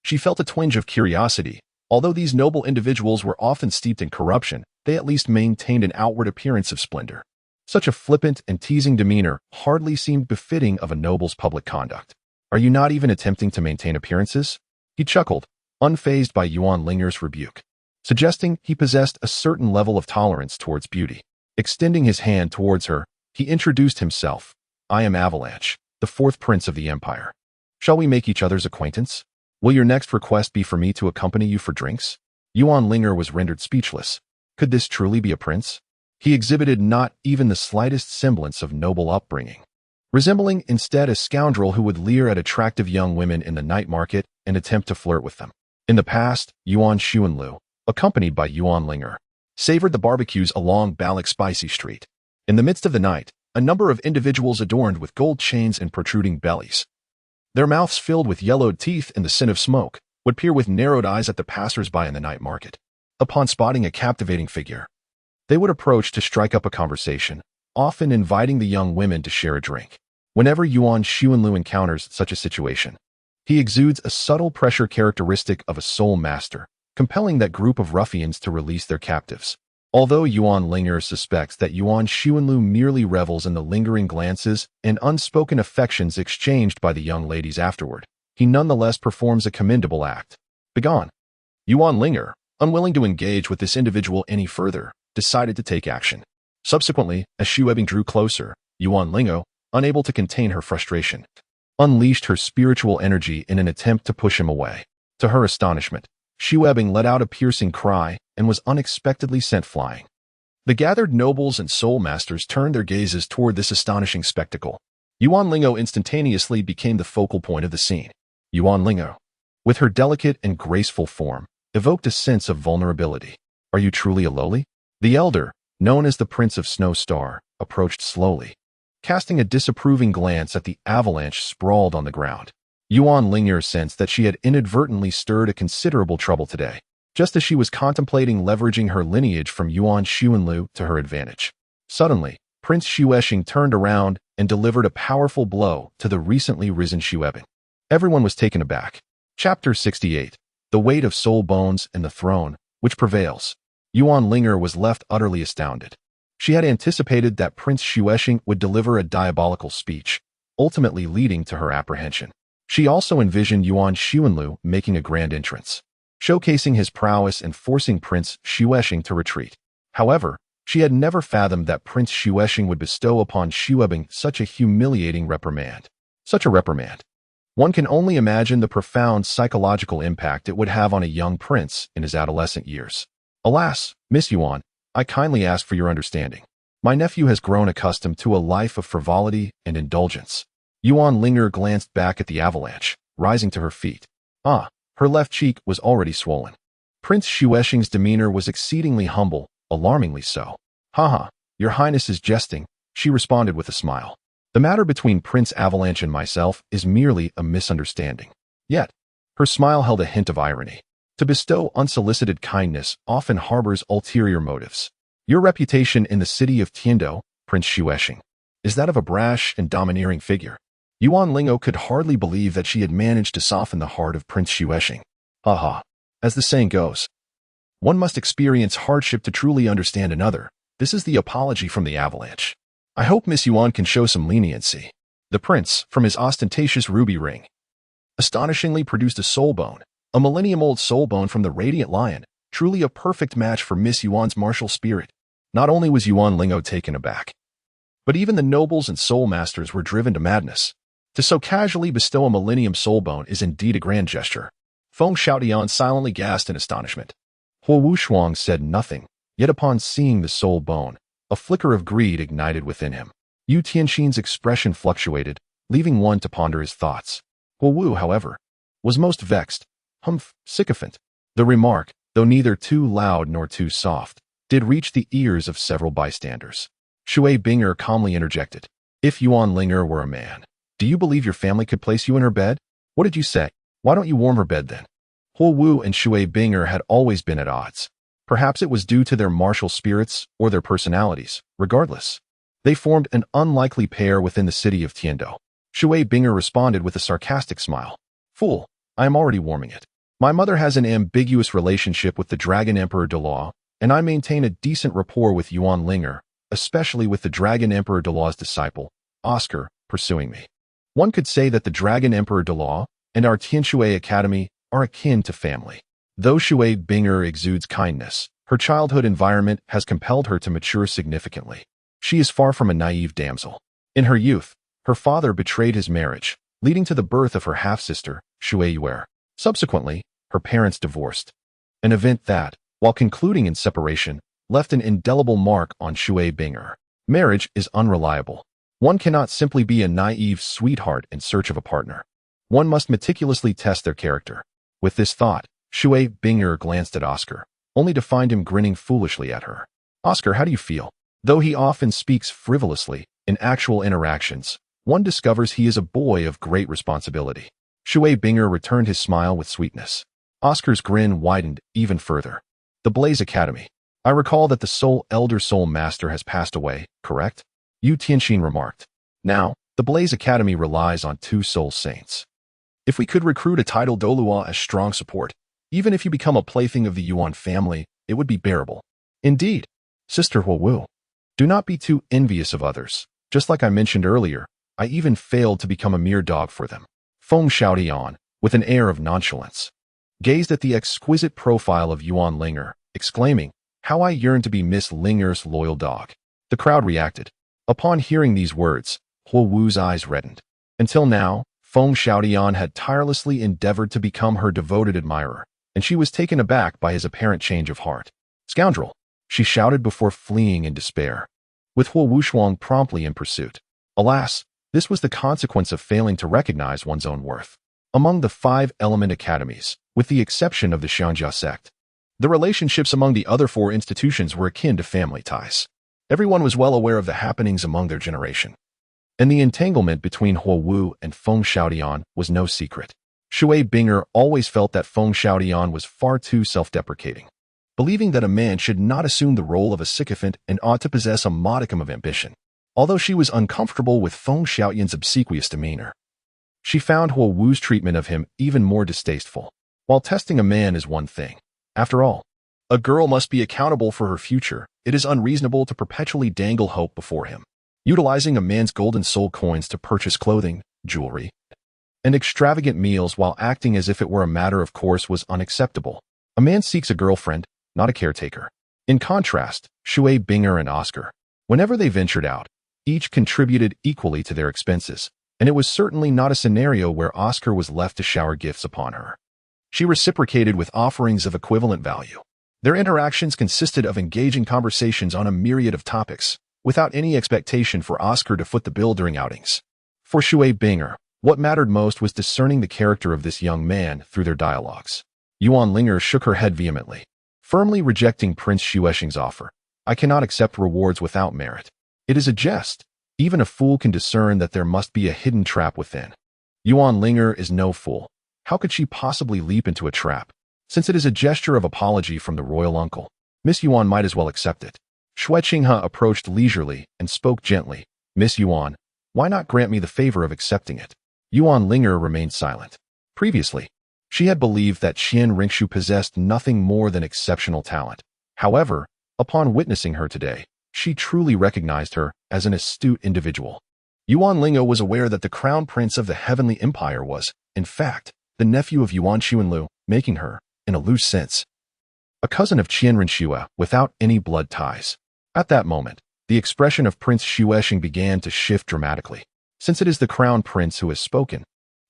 she felt a twinge of curiosity. Although these noble individuals were often steeped in corruption, they at least maintained an outward appearance of splendor. Such a flippant and teasing demeanor hardly seemed befitting of a noble's public conduct. Are you not even attempting to maintain appearances? He chuckled, unfazed by Yuan Ling'er's rebuke, suggesting he possessed a certain level of tolerance towards beauty. Extending his hand towards her, he introduced himself. I am Avalanche, the fourth prince of the empire. Shall we make each other's acquaintance? Will your next request be for me to accompany you for drinks? Yuan Ling'er was rendered speechless. Could this truly be a prince? He exhibited not even the slightest semblance of noble upbringing, resembling instead a scoundrel who would leer at attractive young women in the night market and attempt to flirt with them. In the past, Yuan Xuanlu, accompanied by Yuan Ling'er, savored the barbecues along Balak Spicy Street. In the midst of the night, a number of individuals adorned with gold chains and protruding bellies, their mouths filled with yellowed teeth and the scent of smoke, would peer with narrowed eyes at the passers-by in the night market. Upon spotting a captivating figure, they would approach to strike up a conversation, often inviting the young women to share a drink. Whenever Yuan Xuanlu encounters such a situation, he exudes a subtle pressure characteristic of a soul master, compelling that group of ruffians to release their captives. Although Yuan Ling'er suspects that Yuan Xuanlu merely revels in the lingering glances and unspoken affections exchanged by the young ladies afterward, he nonetheless performs a commendable act. Begone. Yuan Ling'er, unwilling to engage with this individual any further, decided to take action. Subsequently, as Xuebing drew closer, Yuan Ling'er, unable to contain her frustration, unleashed her spiritual energy in an attempt to push him away. To her astonishment, Xuebing let out a piercing cry and was unexpectedly sent flying. The gathered nobles and soul masters turned their gazes toward this astonishing spectacle. Yuan Ling'er instantaneously became the focal point of the scene. Yuan Ling'er, with her delicate and graceful form, evoked a sense of vulnerability. Are you truly a lowly? The elder, known as the Prince of Snow Star, approached slowly, casting a disapproving glance at the avalanche sprawled on the ground. Yuan Ling'er sensed that she had inadvertently stirred a considerable trouble today, just as she was contemplating leveraging her lineage from Yuan Xuanlu to her advantage. Suddenly, Prince Xuesheng turned around and delivered a powerful blow to the recently risen Xuebing. Everyone was taken aback. Chapter 68. The Weight of Soul Bones and the Throne, which prevails. Yuan Ling'er was left utterly astounded. She had anticipated that Prince Xuesheng would deliver a diabolical speech, ultimately leading to her apprehension. She also envisioned Yuan Xuanlu making a grand entrance, showcasing his prowess and forcing Prince Xuesheng to retreat. However, she had never fathomed that Prince Xuesheng would bestow upon Xuebing such a humiliating reprimand. Such a reprimand. One can only imagine the profound psychological impact it would have on a young prince in his adolescent years. Alas, Miss Yuan, I kindly ask for your understanding. My nephew has grown accustomed to a life of frivolity and indulgence. Yuan Ling'er glanced back at the avalanche, rising to her feet. Her left cheek was already swollen. Prince Xuesheng's demeanor was exceedingly humble, alarmingly so. Your Highness is jesting, she responded with a smile. The matter between Prince Avalanche and myself is merely a misunderstanding. Yet, her smile held a hint of irony. To bestow unsolicited kindness often harbors ulterior motives. Your reputation in the city of Tiando, Prince Xuesheng, is that of a brash and domineering figure. Yuan Ling'er could hardly believe that she had managed to soften the heart of Prince Xuesheng. As the saying goes, one must experience hardship to truly understand another. This is the apology from the avalanche. I hope Miss Yuan can show some leniency. The prince, from his ostentatious ruby ring, astonishingly produced a soul bone, a millennium-old soul bone from the Radiant Lion, truly a perfect match for Miss Yuan's martial spirit. Not only was Yuan Ling'er taken aback, but even the nobles and soul masters were driven to madness. To so casually bestow a millennium soul bone is indeed a grand gesture. Feng Xiaotian silently gasped in astonishment. Huo Wushuang said nothing, yet upon seeing the soul bone, a flicker of greed ignited within him. Yu Tianxin's expression fluctuated, leaving one to ponder his thoughts. Huo Wu, however, was most vexed. Humph, sycophant. The remark, though neither too loud nor too soft, did reach the ears of several bystanders. Shui Bing'er calmly interjected. If Yuan Ling'er were a man, do you believe your family could place you in her bed? What did you say? Why don't you warm her bed then? Huo Wu and Shui Bing'er had always been at odds. Perhaps it was due to their martial spirits or their personalities. Regardless, they formed an unlikely pair within the city of Tiando. Shui Bing'er responded with a sarcastic smile. Fool, I am already warming it. My mother has an ambiguous relationship with the Dragon Emperor Douluo, and I maintain a decent rapport with Yuan Ling'er, especially with the Dragon Emperor Douluo's disciple, Oscar, pursuing me. One could say that the Dragon Emperor Douluo and our Tianshui Academy are akin to family. Though Shui Bing'er exudes kindness, her childhood environment has compelled her to mature significantly. She is far from a naive damsel. In her youth, her father betrayed his marriage, leading to the birth of her half-sister, Shui Yuer. Subsequently, her parents divorced. An event that, while concluding in separation, left an indelible mark on Shui Bing'er. Marriage is unreliable. One cannot simply be a naive sweetheart in search of a partner. One must meticulously test their character. With this thought, Shui Bing'er glanced at Oscar, only to find him grinning foolishly at her. Oscar, how do you feel? Though he often speaks frivolously, in actual interactions, one discovers he is a boy of great responsibility. Shui Bing'er returned his smile with sweetness. Oscar's grin widened even further. The Blaze Academy. I recall that the elder soul master has passed away, correct? Yu Tianxin remarked. Now, the Blaze Academy relies on 2 soul saints. If we could recruit a title Douluo as strong support, even if you become a plaything of the Yuan family, it would be bearable. Indeed, Sister Huo Wu. Do not be too envious of others. Just like I mentioned earlier, I even failed to become a mere dog for them. Feng Xiaotian, with an air of nonchalance, gazed at the exquisite profile of Yuan Ling'er, exclaiming, how I yearn to be Miss Ling'er's loyal dog. The crowd reacted. Upon hearing these words, Huo Wu's eyes reddened. Until now, Feng Xiaotian had tirelessly endeavored to become her devoted admirer, and she was taken aback by his apparent change of heart. Scoundrel! She shouted before fleeing in despair, with Huo Wushuang promptly in pursuit. Alas, this was the consequence of failing to recognize one's own worth. Among the 5 element academies, with the exception of the Xiangjia sect, the relationships among the other 4 institutions were akin to family ties. Everyone was well aware of the happenings among their generation, and the entanglement between Huo Wu and Feng Xiaotian was no secret. Shui Bing'er always felt that Feng Xiaotian was far too self-deprecating, believing that a man should not assume the role of a sycophant and ought to possess a modicum of ambition. Although she was uncomfortable with Feng Xiaotian's obsequious demeanor, she found Huo Wu's treatment of him even more distasteful. While testing a man is one thing, after all, a girl must be accountable for her future. It is unreasonable to perpetually dangle hope before him. Utilizing a man's golden soul coins to purchase clothing, jewelry, and extravagant meals while acting as if it were a matter of course was unacceptable. A man seeks a girlfriend, not a caretaker. In contrast, Shui Bing'er and Oscar, whenever they ventured out, each contributed equally to their expenses, and it was certainly not a scenario where Oscar was left to shower gifts upon her. She reciprocated with offerings of equivalent value. Their interactions consisted of engaging conversations on a myriad of topics, without any expectation for Oscar to foot the bill during outings. For Shui Bing'er, what mattered most was discerning the character of this young man through their dialogues. Yuan Ling'er shook her head vehemently, firmly rejecting Prince Xuexing's offer. I cannot accept rewards without merit. It is a jest. Even a fool can discern that there must be a hidden trap within. Yuan Ling'er is no fool. How could she possibly leap into a trap? Since it is a gesture of apology from the royal uncle, Miss Yuan might as well accept it. Xuexinghe approached leisurely and spoke gently. Miss Yuan, why not grant me the favor of accepting it? Yuan Ling'er remained silent. Previously, she had believed that Qian Ringshu possessed nothing more than exceptional talent. However, upon witnessing her today, she truly recognized her as an astute individual. Yuan Ling'er was aware that the crown prince of the Heavenly Empire was, in fact, the nephew of Yuan Xuanlu, making her, in a loose sense, a cousin of Qianren Xue without any blood ties. At that moment, the expression of Prince Xuexing began to shift dramatically. Since it is the crown prince who has spoken,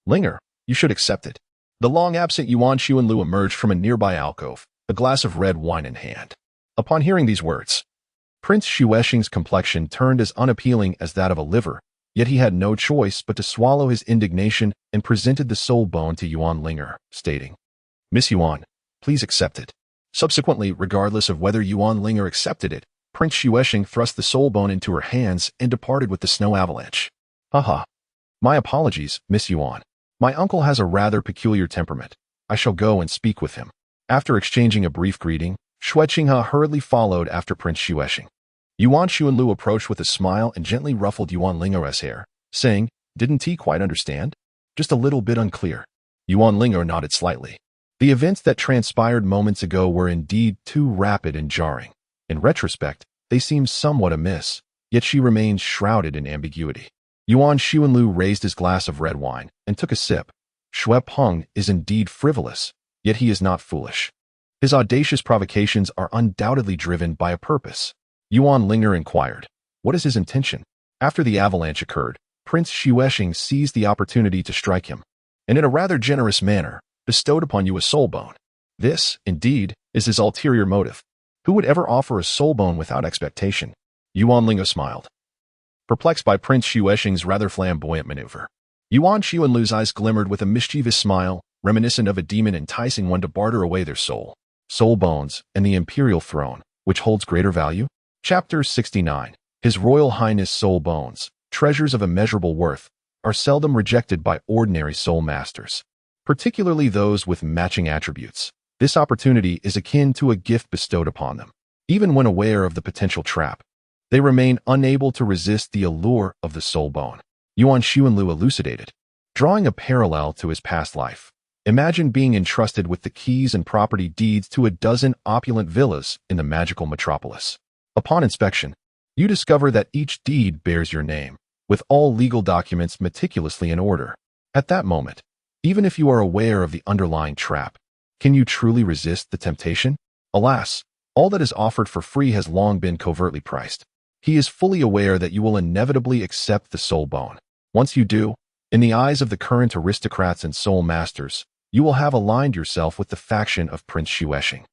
Ling'er, you should accept it. The long-absent Yuan Xuanlu emerged from a nearby alcove, a glass of red wine in hand. Upon hearing these words, Prince Xuexing's complexion turned as unappealing as that of a liver, yet he had no choice but to swallow his indignation and presented the soul bone to Yuan Ling'er, stating, Miss Yuan, please accept it. Subsequently, regardless of whether Yuan Ling'er accepted it, Prince Xuexing thrust the soul bone into her hands and departed with the snow avalanche. Haha. My apologies, Miss Yuan. My uncle has a rather peculiar temperament. I shall go and speak with him. After exchanging a brief greeting, Xuexinghe hurriedly followed after Prince Xuexing. Yuan Xuanlu approached with a smile and gently ruffled Yuan Ling'er's hair, saying, Didn't he quite understand? Just a little bit unclear. Yuan Ling'er nodded slightly. The events that transpired moments ago were indeed too rapid and jarring. In retrospect, they seemed somewhat amiss, yet she remained shrouded in ambiguity. Yuan Xuanlu raised his glass of red wine and took a sip. Xue Peng is indeed frivolous, yet he is not foolish. His audacious provocations are undoubtedly driven by a purpose. Yuan Ling'er inquired, What is his intention? After the avalanche occurred, Prince Xuexing seized the opportunity to strike him, and in a rather generous manner, bestowed upon you a soul bone. This, indeed, is his ulterior motive. Who would ever offer a soul bone without expectation? Yuan Ling'er smiled, perplexed by Prince Xuexing's rather flamboyant maneuver. Yuan Xuanlu's eyes glimmered with a mischievous smile, reminiscent of a demon enticing one to barter away their soul bones, and the imperial throne, which holds greater value? Chapter 69. His Royal Highness soul bones, treasures of immeasurable worth, are seldom rejected by ordinary soul masters, particularly those with matching attributes. This opportunity is akin to a gift bestowed upon them. Even when aware of the potential trap, they remain unable to resist the allure of the soul bone. Yuan Xuanlu elucidated, drawing a parallel to his past life. Imagine being entrusted with the keys and property deeds to a dozen opulent villas in the magical metropolis. Upon inspection, you discover that each deed bears your name, with all legal documents meticulously in order. At that moment, even if you are aware of the underlying trap, can you truly resist the temptation? Alas, all that is offered for free has long been covertly priced. He is fully aware that you will inevitably accept the soul bone. Once you do, in the eyes of the current aristocrats and soul masters, you will have aligned yourself with the faction of Prince Xuexing.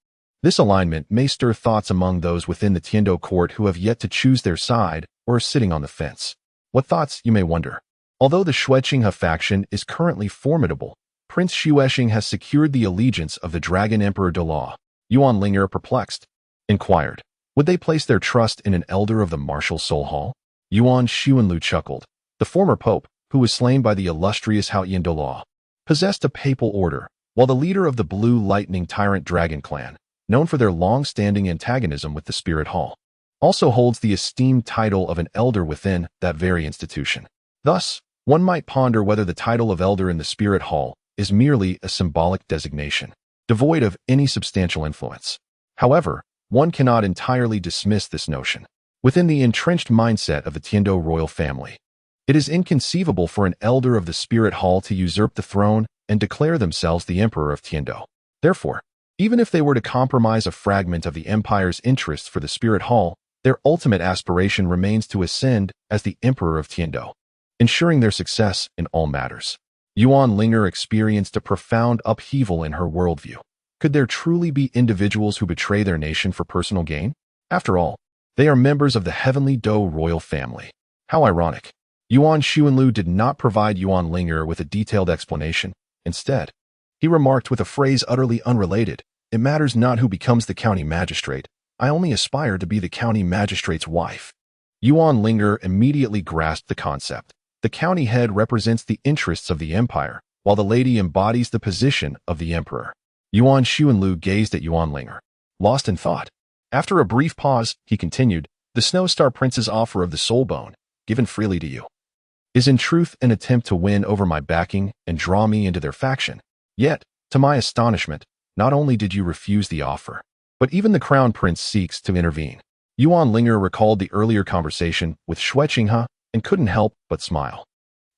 This alignment may stir thoughts among those within the Tiando court who have yet to choose their side or are sitting on the fence. What thoughts, you may wonder? Although the Xuexinghe faction is currently formidable, Prince Xuexing has secured the allegiance of the Dragon Emperor Douluo. Yuan Ling'er, perplexed, inquired, would they place their trust in an elder of the martial soul hall? Yuan Xuanlu chuckled. The former pope, who was slain by the illustrious Haotian Douluo, possessed a papal order, while the leader of the Blue Lightning Tyrant Dragon clan, known for their long-standing antagonism with the Spirit Hall, also holds the esteemed title of an elder within that very institution. Thus, one might ponder whether the title of elder in the Spirit Hall is merely a symbolic designation, devoid of any substantial influence. However, one cannot entirely dismiss this notion. Within the entrenched mindset of the Tiando royal family, it is inconceivable for an elder of the Spirit Hall to usurp the throne and declare themselves the Emperor of Tiando. Therefore, even if they were to compromise a fragment of the Empire's interests for the Spirit Hall, their ultimate aspiration remains to ascend as the Emperor of Tiando, ensuring their success in all matters. Yuan Ling'er experienced a profound upheaval in her worldview. Could there truly be individuals who betray their nation for personal gain? After all, they are members of the heavenly Dou royal family. How ironic. Yuan Xuanlu did not provide Yuan Ling'er with a detailed explanation. Instead, he remarked with a phrase utterly unrelated, It matters not who becomes the county magistrate. I only aspire to be the county magistrate's wife. Yuan Ling'er immediately grasped the concept. The county head represents the interests of the empire, while the lady embodies the position of the emperor. Yuan Xuanlu gazed at Yuan Ling'er, lost in thought. After a brief pause, he continued, The Snow Star Prince's offer of the soul bone, given freely to you, is in truth an attempt to win over my backing and draw me into their faction. Yet, to my astonishment, not only did you refuse the offer, but even the crown prince seeks to intervene. Yuan Ling'er recalled the earlier conversation with Xuexinghe and couldn't help but smile.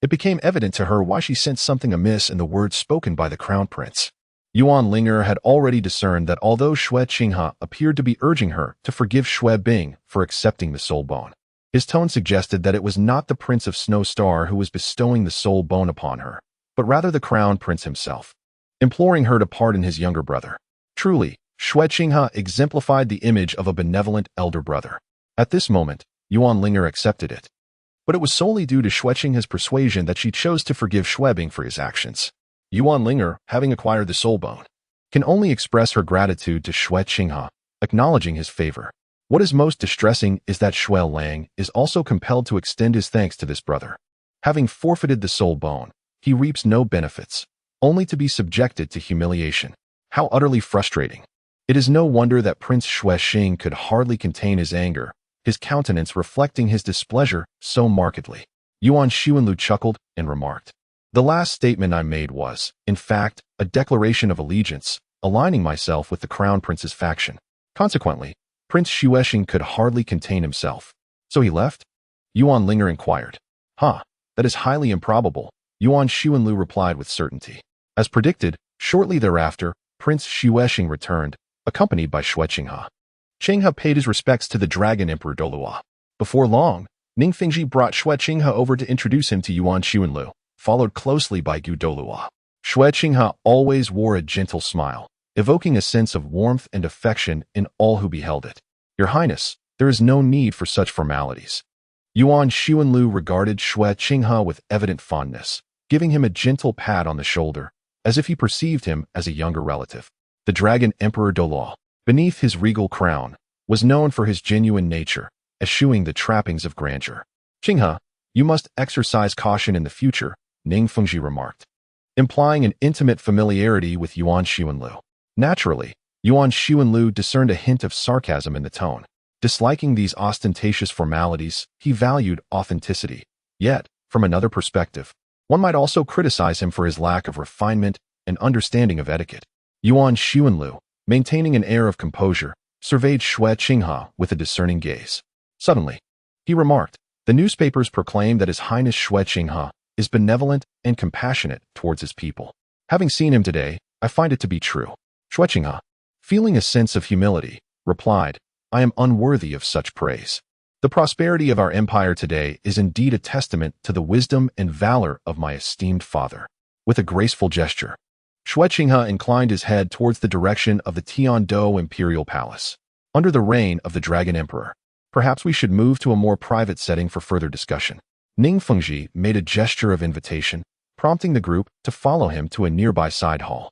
It became evident to her why she sensed something amiss in the words spoken by the crown prince. Yuan Ling'er had already discerned that although Xue Qinghe appeared to be urging her to forgive Xue Bing for accepting the soul bone, his tone suggested that it was not the Prince of Snow Star who was bestowing the soul bone upon her, but rather the crown prince himself, imploring her to pardon his younger brother. Truly, Xue Qinghe exemplified the image of a benevolent elder brother. At this moment, Yuan Ling'er accepted it. But it was solely due to Xue Qinghe's persuasion that she chose to forgive Xue Bing for his actions. Yuan Ling'er, having acquired the soul bone, can only express her gratitude to Xue Qinghe, acknowledging his favor. What is most distressing is that Xue Lang is also compelled to extend his thanks to this brother. Having forfeited the soul bone, he reaps no benefits, only to be subjected to humiliation. How utterly frustrating. It is no wonder that Prince Xue Xing could hardly contain his anger, his countenance reflecting his displeasure so markedly. Yuan Xuanlu chuckled and remarked, "The last statement I made was, in fact, a declaration of allegiance, aligning myself with the crown prince's faction. Consequently, Prince Xue Xing could hardly contain himself. So he left?" Yuan Ling'er inquired. That is highly improbable," Yuan Xuanlu replied with certainty. As predicted, shortly thereafter, Prince Xue Xing returned, accompanied by Xue Qinghe. Qinghe paid his respects to the Dragon Emperor Douluo. Before long, Ning Fengji brought Xue Qinghe over to introduce him to Yuan Xuanlu, followed closely by Gu Douluo. Xue Qinghe always wore a gentle smile, evoking a sense of warmth and affection in all who beheld it. "Your Highness, there is no need for such formalities." Yuan Xuanlu regarded Xue Qinghe with evident fondness, giving him a gentle pat on the shoulder, as if he perceived him as a younger relative. The Dragon Emperor Douluo, beneath his regal crown, was known for his genuine nature, eschewing the trappings of grandeur. "Qinghe, you must exercise caution in the future," Ning Fengji remarked, implying an intimate familiarity with Yuan Xuanlu. Naturally, Yuan Xuanlu discerned a hint of sarcasm in the tone. Disliking these ostentatious formalities, he valued authenticity. Yet, from another perspective, one might also criticize him for his lack of refinement and understanding of etiquette. Yuan Xuanlu, maintaining an air of composure, surveyed Xue Qinghe with a discerning gaze. Suddenly, he remarked, "The newspapers proclaim that His Highness Xue Qinghe is benevolent and compassionate towards his people. Having seen him today, I find it to be true." Xue Qinghe, feeling a sense of humility, replied, "I am unworthy of such praise. The prosperity of our empire today is indeed a testament to the wisdom and valor of my esteemed father." With a graceful gesture, Xue Qinghe inclined his head towards the direction of the Tiandou Imperial Palace. "Under the reign of the Dragon Emperor, perhaps we should move to a more private setting for further discussion." Ning Fengji made a gesture of invitation, prompting the group to follow him to a nearby side hall.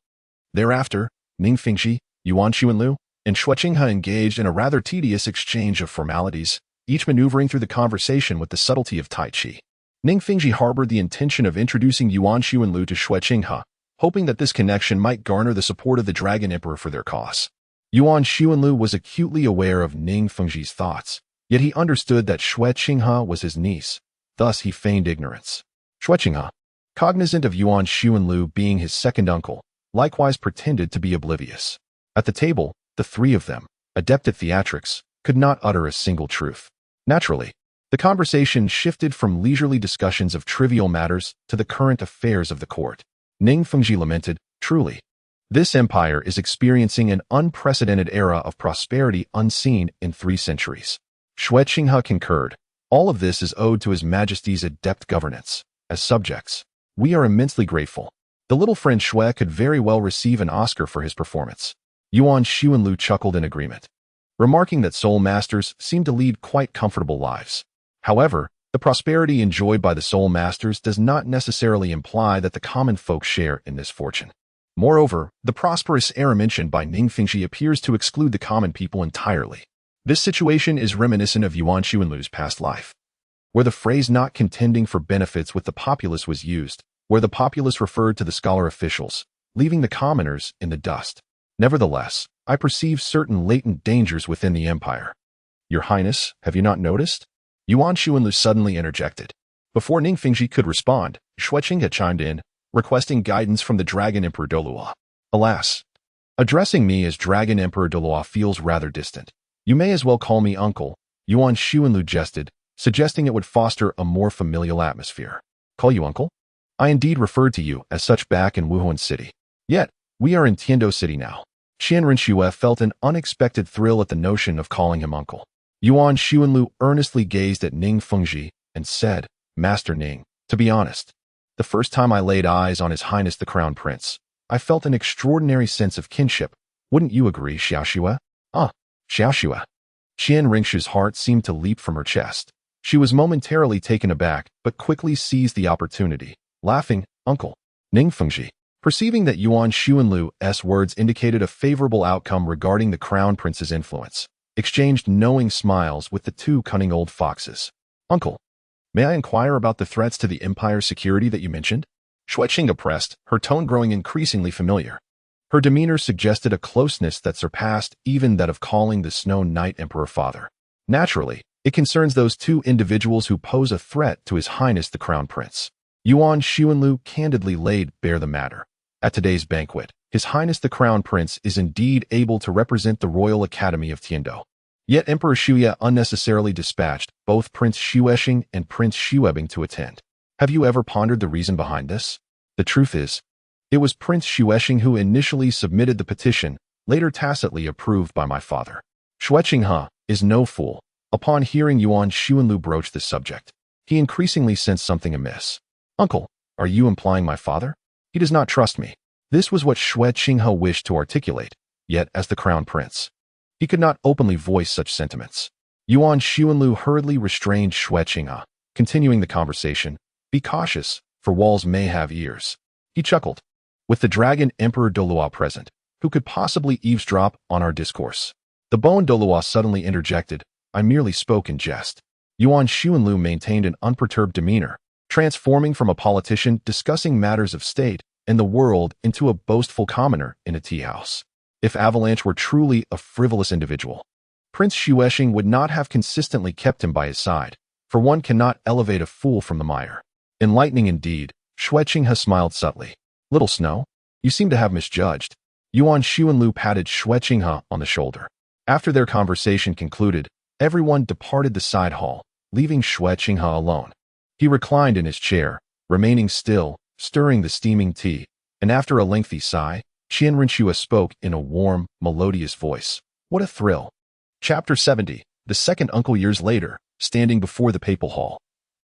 Thereafter, Ning Fengji, Yuan Xuanlu, and Xue Qinghe engaged in a rather tedious exchange of formalities, each maneuvering through the conversation with the subtlety of Tai Chi. Ning Fengji harbored the intention of introducing Yuan Xuanlu to Xue Qinghe, hoping that this connection might garner the support of the Dragon Emperor for their cause. Yuan Xuanlu was acutely aware of Ning Fengji's thoughts, yet he understood that Xue Qinghe was his niece, thus he feigned ignorance. Xue Qinghe, cognizant of Yuan Xuanlu being his second uncle, likewise pretended to be oblivious. At the table, the three of them, adept at theatrics, could not utter a single truth. Naturally, the conversation shifted from leisurely discussions of trivial matters to the current affairs of the court. Ning Fengji lamented, "Truly, this empire is experiencing an unprecedented era of prosperity unseen in 3 centuries." Xue Qinghe concurred, "All of this is owed to His Majesty's adept governance. As subjects, we are immensely grateful." The little friend Xue could very well receive an Oscar for his performance. Yuan Xuanlu chuckled in agreement, remarking that soul masters seem to lead quite comfortable lives. However, the prosperity enjoyed by the soul masters does not necessarily imply that the common folk share in this fortune. Moreover, the prosperous era mentioned by Ning Fengji appears to exclude the common people entirely. This situation is reminiscent of Yuan Xuanlu's past life, where the phrase "not contending for benefits with the populace" was used, where the populace referred to the scholar officials, leaving the commoners in the dust. Nevertheless, I perceive certain latent dangers within the empire. "Your Highness, have you not noticed?" Yuan Xuanlu suddenly interjected. Before Ning Fengji could respond, Xue Qinghe chimed in, requesting guidance from the Dragon Emperor Douluo. "Alas, addressing me as Dragon Emperor Douluo feels rather distant. You may as well call me uncle," Yuan Xuanlu jested, suggesting it would foster a more familial atmosphere. Call you uncle? I indeed referred to you as such back in Wuhan City. Yet, we are in Tiando City now. Qian Renxue felt an unexpected thrill at the notion of calling him uncle. Yuan Xuanlu earnestly gazed at Ning Fengji and said, Master Ning, to be honest, the first time I laid eyes on His Highness the Crown Prince, I felt an extraordinary sense of kinship. Wouldn't you agree, Xiaoxue? Xiaoxue. Qian Ringshu's heart seemed to leap from her chest. She was momentarily taken aback, but quickly seized the opportunity, laughing, Uncle. Ning Fengji, perceiving that Yuan Xuanlu's words indicated a favorable outcome regarding the Crown Prince's influence, exchanged knowing smiles with the two cunning old foxes. Uncle, may I inquire about the threats to the Empire's security that you mentioned? Xueqing oppressed, her tone growing increasingly familiar. Her demeanor suggested a closeness that surpassed even that of calling the Snow Knight Emperor father. Naturally, it concerns those two individuals who pose a threat to His Highness the Crown Prince. Yuan Xuanlu candidly laid bare the matter. At today's banquet, His Highness the Crown Prince is indeed able to represent the Royal Academy of Tiando. Yet Emperor Xuye unnecessarily dispatched both Prince Xuexing and Prince Xuebing to attend. Have you ever pondered the reason behind this? The truth is, it was Prince Xuexing who initially submitted the petition, later tacitly approved by my father. Xueqing is no fool. Upon hearing Yuan Xuanlu broach this subject, he increasingly sensed something amiss. Uncle, are you implying my father? He does not trust me. This was what Xueqing wished to articulate, yet as the Crown Prince, he could not openly voice such sentiments. Yuan Xuanlu hurriedly restrained Xueqing, continuing the conversation. Be cautious, for walls may have ears. He chuckled. With the Dragon Emperor Douluo present, who could possibly eavesdrop on our discourse? The Bone Douluo suddenly interjected. I merely spoke in jest. Yuan Xuanlu maintained an unperturbed demeanor, transforming from a politician discussing matters of state and the world into a boastful commoner in a tea house. If Avalanche were truly a frivolous individual, Prince Xuexing would not have consistently kept him by his side, for one cannot elevate a fool from the mire. Enlightening indeed, Xueqing smiled subtly. Little Snow, you seem to have misjudged. Yuan Xuanlu patted Xueqing on the shoulder. After their conversation concluded, everyone departed the side hall, leaving Xueqing alone. He reclined in his chair, remaining still, stirring the steaming tea, and after a lengthy sigh, Qian Renxue spoke in a warm, melodious voice. What a thrill! Chapter 70, the second uncle years later, standing before the papal hall.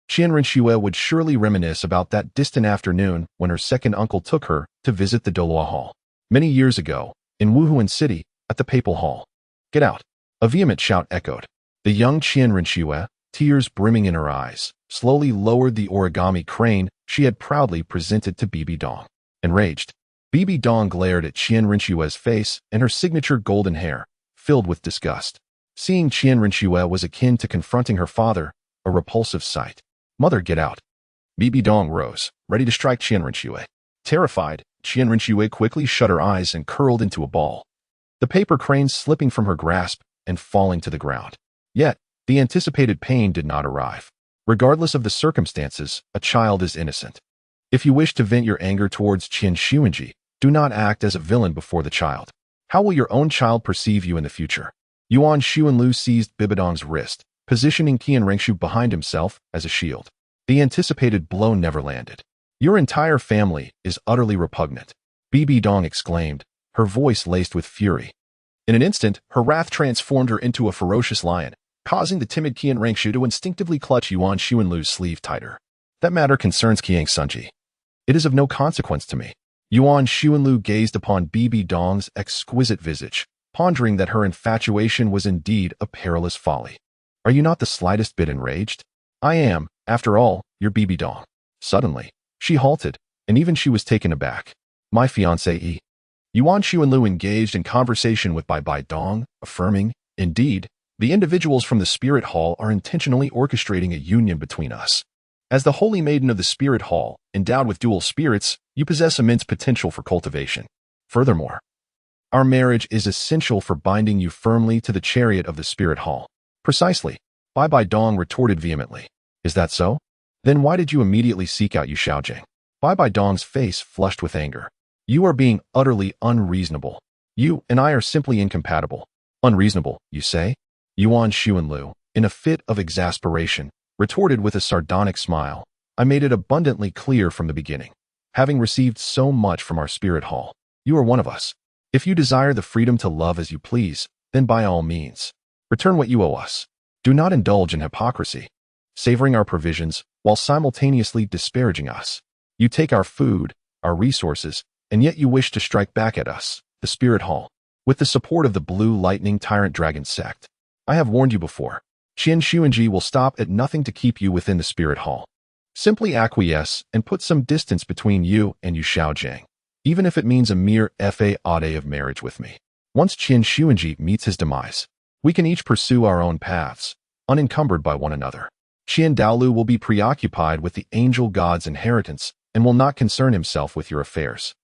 Qian Renxue would surely reminisce about that distant afternoon when her second uncle took her to visit the Douluo Hall. Many years ago, in Wuhan City, at the papal hall. Get out! A vehement shout echoed. The young Qian Renxue, tears brimming in her eyes, slowly lowered the origami crane she had proudly presented to Bibi Dong. Enraged, Bibi Dong glared at Qian Renxue's face and her signature golden hair, filled with disgust. Seeing Qian Renxue was akin to confronting her father, a repulsive sight. Mother, get out. Bibi Dong rose, ready to strike Qian Renxue. Terrified, Qian Renxue quickly shut her eyes and curled into a ball, the paper crane slipping from her grasp and falling to the ground. Yet, the anticipated pain did not arrive. Regardless of the circumstances, a child is innocent. If you wish to vent your anger towards Qian Xuanji, do not act as a villain before the child. How will your own child perceive you in the future? Yuan Xuanlu seized Bibidong's wrist, positioning Qian Renxue behind himself as a shield. The anticipated blow never landed. Your entire family is utterly repugnant, Bibi Dong exclaimed, her voice laced with fury. In an instant, her wrath transformed her into a ferocious lion, causing the timid Qian Renxue to instinctively clutch Yuan Xuanlu's sleeve tighter. That matter concerns Qian Sunji. It is of no consequence to me. Yuan Xuanlu gazed upon Bibi Dong's exquisite visage, pondering that her infatuation was indeed a perilous folly. Are you not the slightest bit enraged? I am, after all, your Bibi Dong. Suddenly, she halted, and even she was taken aback. My fiancé. Yuan Xuanlu engaged in conversation with Bai Dong, affirming, indeed, the individuals from the Spirit Hall are intentionally orchestrating a union between us. As the Holy Maiden of the Spirit Hall, endowed with dual spirits, you possess immense potential for cultivation. Furthermore, our marriage is essential for binding you firmly to the chariot of the Spirit Hall. Precisely, Bai Dong retorted vehemently. Is that so? Then why did you immediately seek out Yu Shaojing? Bai Dong's face flushed with anger. You are being utterly unreasonable. You and I are simply incompatible. Unreasonable, you say? Yuan Xuanlu, in a fit of exasperation, retorted with a sardonic smile. I made it abundantly clear from the beginning. Having received so much from our spirit hall, you are one of us. If you desire the freedom to love as you please, then by all means, return what you owe us. Do not indulge in hypocrisy, savoring our provisions while simultaneously disparaging us. You take our food, our resources, and yet you wish to strike back at us, the spirit hall, with the support of the Blue Lightning Tyrant Dragon sect. I have warned you before. Qin Xuanji will stop at nothing to keep you within the spirit hall. Simply acquiesce and put some distance between you and Yu Shaojiang, even if it means a mere fa of marriage with me. Once Qin Xuanji meets his demise, we can each pursue our own paths, unencumbered by one another. Qian Douluo will be preoccupied with the angel god's inheritance and will not concern himself with your affairs.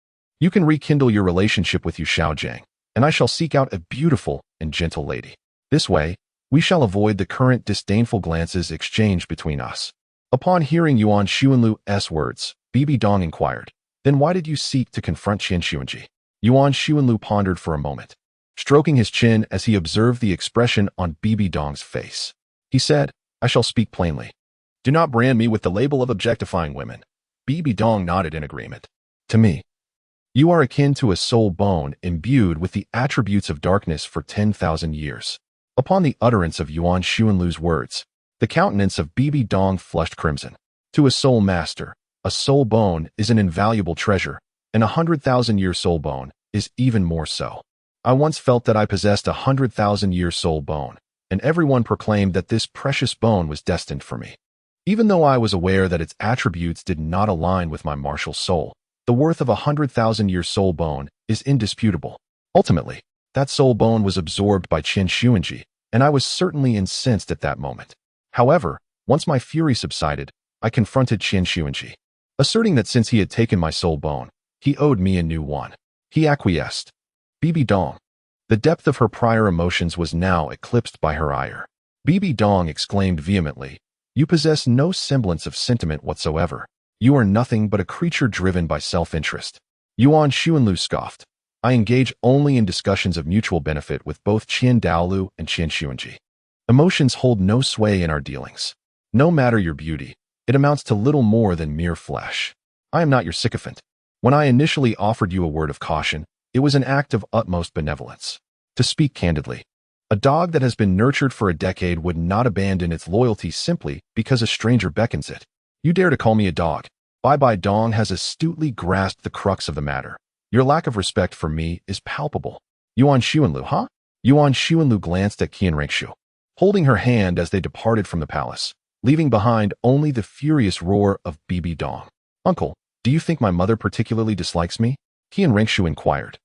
You can rekindle your relationship with Yu Shaojiang, and I shall seek out a beautiful and gentle lady. This way, we shall avoid the current disdainful glances exchanged between us. Upon hearing Yuan Xuanlu's words, Bibi Dong inquired, "Then why did you seek to confront Qin Xuanji?" Yuan Xuanlu pondered for a moment, stroking his chin as he observed the expression on Bibi Dong's face. He said, "I shall speak plainly. Do not brand me with the label of objectifying women." Bibi Dong nodded in agreement. "To me, you are akin to a soul bone imbued with the attributes of darkness for 10,000 years. Upon the utterance of Yuan Xuanlu's words, the countenance of Bibi Dong flushed crimson. To a soul master, a soul bone is an invaluable treasure, and 100,000-year soul bone is even more so. I once felt that I possessed 100,000-year soul bone, and everyone proclaimed that this precious bone was destined for me. Even though I was aware that its attributes did not align with my martial soul, the worth of 100,000-year soul bone is indisputable. Ultimately, that soul bone was absorbed by Qin Xuanji, and I was certainly incensed at that moment. However, once my fury subsided, I confronted Qin Xuanji, asserting that since he had taken my soul bone, he owed me a new one. He acquiesced. Bibi Dong. The depth of her prior emotions was now eclipsed by her ire. Bibi Dong exclaimed vehemently, "You possess no semblance of sentiment whatsoever. You are nothing but a creature driven by self-interest." Yuan Xuanlu scoffed. "I engage only in discussions of mutual benefit with both Qian Douluo and Qin Xuanji. Emotions hold no sway in our dealings. No matter your beauty, it amounts to little more than mere flesh. I am not your sycophant. When I initially offered you a word of caution, it was an act of utmost benevolence. To speak candidly, a dog that has been nurtured for a decade would not abandon its loyalty simply because a stranger beckons it. You dare to call me a dog?" Bai Dong has astutely grasped the crux of the matter. "Your lack of respect for me is palpable." Yuan Xuanlu, huh? Yuan Xuanlu glanced at Qian Rengshu, holding her hand as they departed from the palace, leaving behind only the furious roar of Bibi Dong. "Uncle, do you think my mother particularly dislikes me?" Qian Rengshu inquired,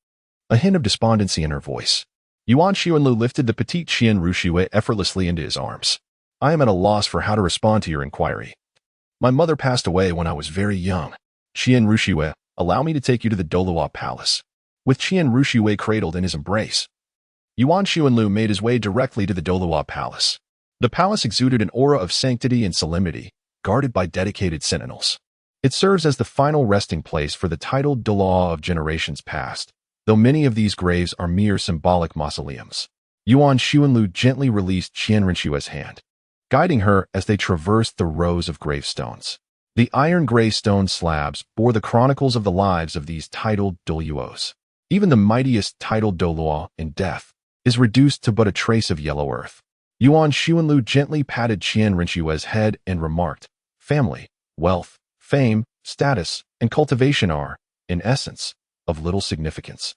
a hint of despondency in her voice. Yuan Xuanlu lifted the petite Qian Ruxue effortlessly into his arms. "I am at a loss for how to respond to your inquiry. My mother passed away when I was very young. Qian Ruxue, allow me to take you to the Douluo Palace." With Qian Ruxue cradled in his embrace, Yuan Xuanlu made his way directly to the Douluo Palace. The palace exuded an aura of sanctity and solemnity, guarded by dedicated sentinels. It serves as the final resting place for the titled Douluo of generations past, though many of these graves are mere symbolic mausoleums. Yuan Xuanlu gently released Qian Renshue's hand, guiding her as they traversed the rows of gravestones. The iron-gray stone slabs bore the chronicles of the lives of these titled Douluos. Even the mightiest titled Douluo in death is reduced to but a trace of yellow earth. Yuan Xuanlu gently patted Qian Renshue's head and remarked, "Family, wealth, fame, status, and cultivation are, in essence, of little significance.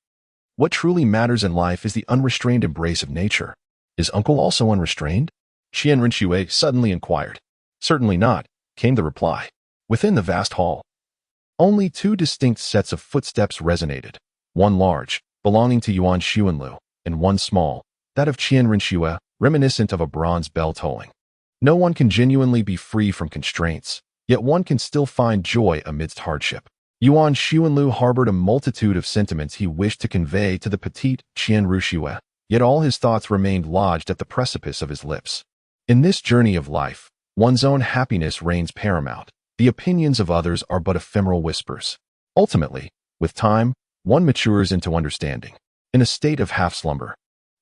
What truly matters in life is the unrestrained embrace of nature." "Is uncle also unrestrained?" Qian Renshue suddenly inquired. "Certainly not," came the reply. Within the vast hall, only two distinct sets of footsteps resonated, one large, belonging to Yuan Xuanlu, and one small, that of Qian Renshue, reminiscent of a bronze bell tolling. No one can genuinely be free from constraints, yet one can still find joy amidst hardship. Yuan Xuanlu harbored a multitude of sentiments he wished to convey to the petite Qian Ruxue, yet all his thoughts remained lodged at the precipice of his lips. In this journey of life, one's own happiness reigns paramount. The opinions of others are but ephemeral whispers. Ultimately, with time, one matures into understanding. In a state of half-slumber,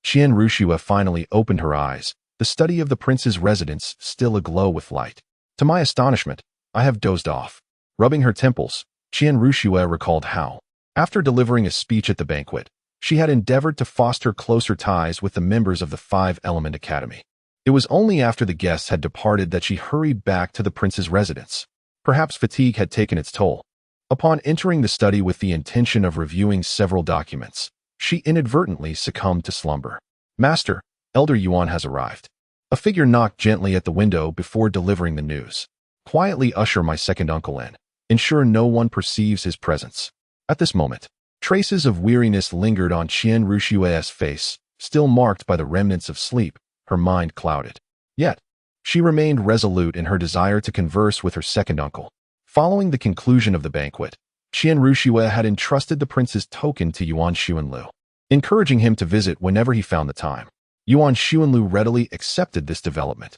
Qian Ruxue finally opened her eyes, the study of the prince's residence still aglow with light. To my astonishment, I have dozed off. Rubbing her temples, Qian Ruxue recalled how, after delivering a speech at the banquet, she had endeavored to foster closer ties with the members of the Five-Element Academy. It was only after the guests had departed that she hurried back to the prince's residence. Perhaps fatigue had taken its toll. Upon entering the study with the intention of reviewing several documents, she inadvertently succumbed to slumber. Master, Elder Yuan has arrived. A figure knocked gently at the window before delivering the news. Quietly usher my second uncle in. Ensure no one perceives his presence. At this moment, traces of weariness lingered on Qian Ruxue's face, still marked by the remnants of sleep, her mind clouded. Yet, she remained resolute in her desire to converse with her second uncle. Following the conclusion of the banquet, Qian Ruxue had entrusted the prince's token to Yuan Xuanlu, encouraging him to visit whenever he found the time. Yuan Xuanlu readily accepted this development.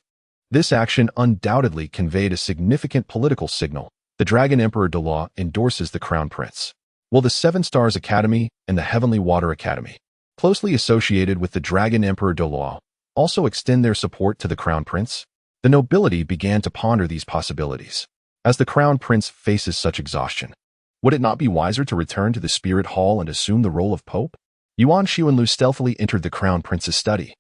This action undoubtedly conveyed a significant political signal. The Dragon Emperor Douluo endorses the Crown Prince. Will the Seven Stars Academy and the Heavenly Water Academy, closely associated with the Dragon Emperor Douluo, also extend their support to the Crown Prince? The nobility began to ponder these possibilities. As the Crown Prince faces such exhaustion, would it not be wiser to return to the Spirit Hall and assume the role of Pope? Yuan Xuanlu stealthily entered the Crown Prince's study,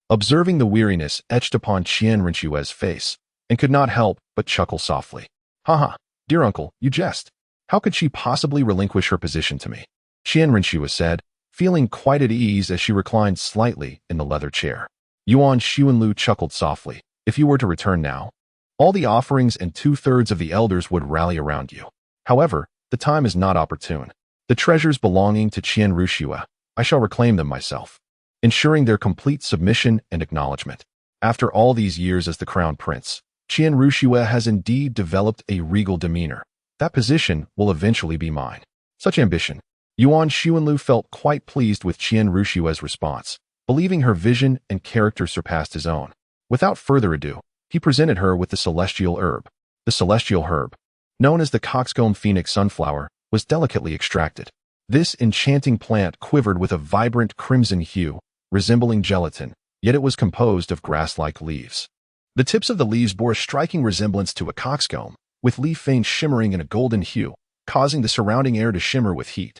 observing the weariness etched upon Qian Ruxue's face, and could not help but chuckle softly. Haha, dear uncle, you jest. How could she possibly relinquish her position to me? Qian Ruxue said, feeling quite at ease as she reclined slightly in the leather chair. Yuan Xuanlu chuckled softly. If you were to return now, all the offerings and 2/3 of the elders would rally around you. However, the time is not opportune. The treasures belonging to Qian Ruxue, I shall reclaim them myself, ensuring their complete submission and acknowledgement. After all these years as the Crown Prince, Qian Ruxue has indeed developed a regal demeanor. That position will eventually be mine. Such ambition. Yuan Xuanlu felt quite pleased with Qian Ruxue's response, believing her vision and character surpassed his own. Without further ado, he presented her with the celestial herb. The celestial herb, known as the coxcomb phoenix sunflower, was delicately extracted. This enchanting plant quivered with a vibrant crimson hue, resembling gelatin, yet it was composed of grass-like leaves. The tips of the leaves bore a striking resemblance to a coxcomb, with leaf veins shimmering in a golden hue, causing the surrounding air to shimmer with heat.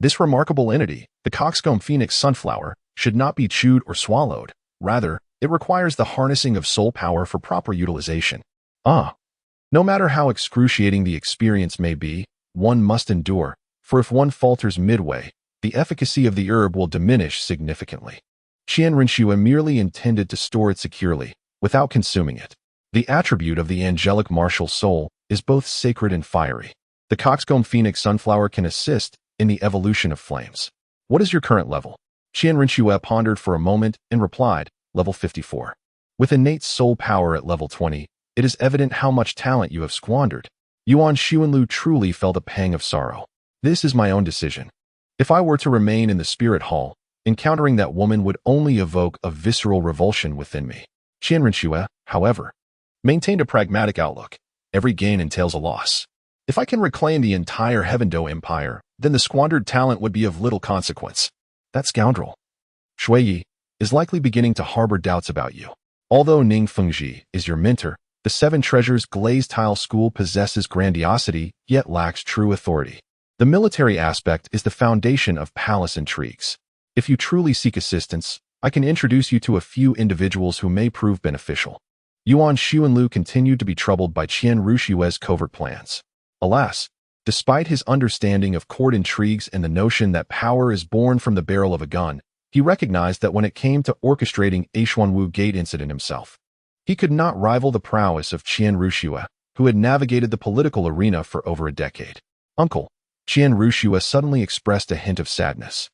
This remarkable entity, the coxcomb phoenix sunflower, should not be chewed or swallowed. Rather, it requires the harnessing of soul power for proper utilization. No matter how excruciating the experience may be, one must endure, for if one falters midway, the efficacy of the herb will diminish significantly. Qian Ruxue merely intended to store it securely, without consuming it. The attribute of the angelic martial soul is both sacred and fiery. The coxcomb phoenix sunflower can assist in the evolution of flames. What is your current level? Qian Ruxue pondered for a moment and replied, level 54. With innate soul power at level 20, it is evident how much talent you have squandered. Yuan Xuanlu truly felt a pang of sorrow. This is my own decision. If I were to remain in the spirit hall, encountering that woman would only evoke a visceral revulsion within me. Qian Ruxue, however, maintained a pragmatic outlook. Every gain entails a loss. If I can reclaim the entire Heavendo Empire, then the squandered talent would be of little consequence. That scoundrel, Shui Yi, is likely beginning to harbor doubts about you. Although Ning Fengji is your mentor, the Seven Treasures Glazed Tile School possesses grandiosity, yet lacks true authority. The military aspect is the foundation of palace intrigues. If you truly seek assistance, I can introduce you to a few individuals who may prove beneficial. Yuan Xuanlu continued to be troubled by Qian Ruxue's covert plans. Alas, despite his understanding of court intrigues and the notion that power is born from the barrel of a gun, he recognized that when it came to orchestrating a Xuanwu Gate incident himself, he could not rival the prowess of Qian Ruxue, who had navigated the political arena for over a decade. Uncle, Qian Ruxue suddenly expressed a hint of sadness.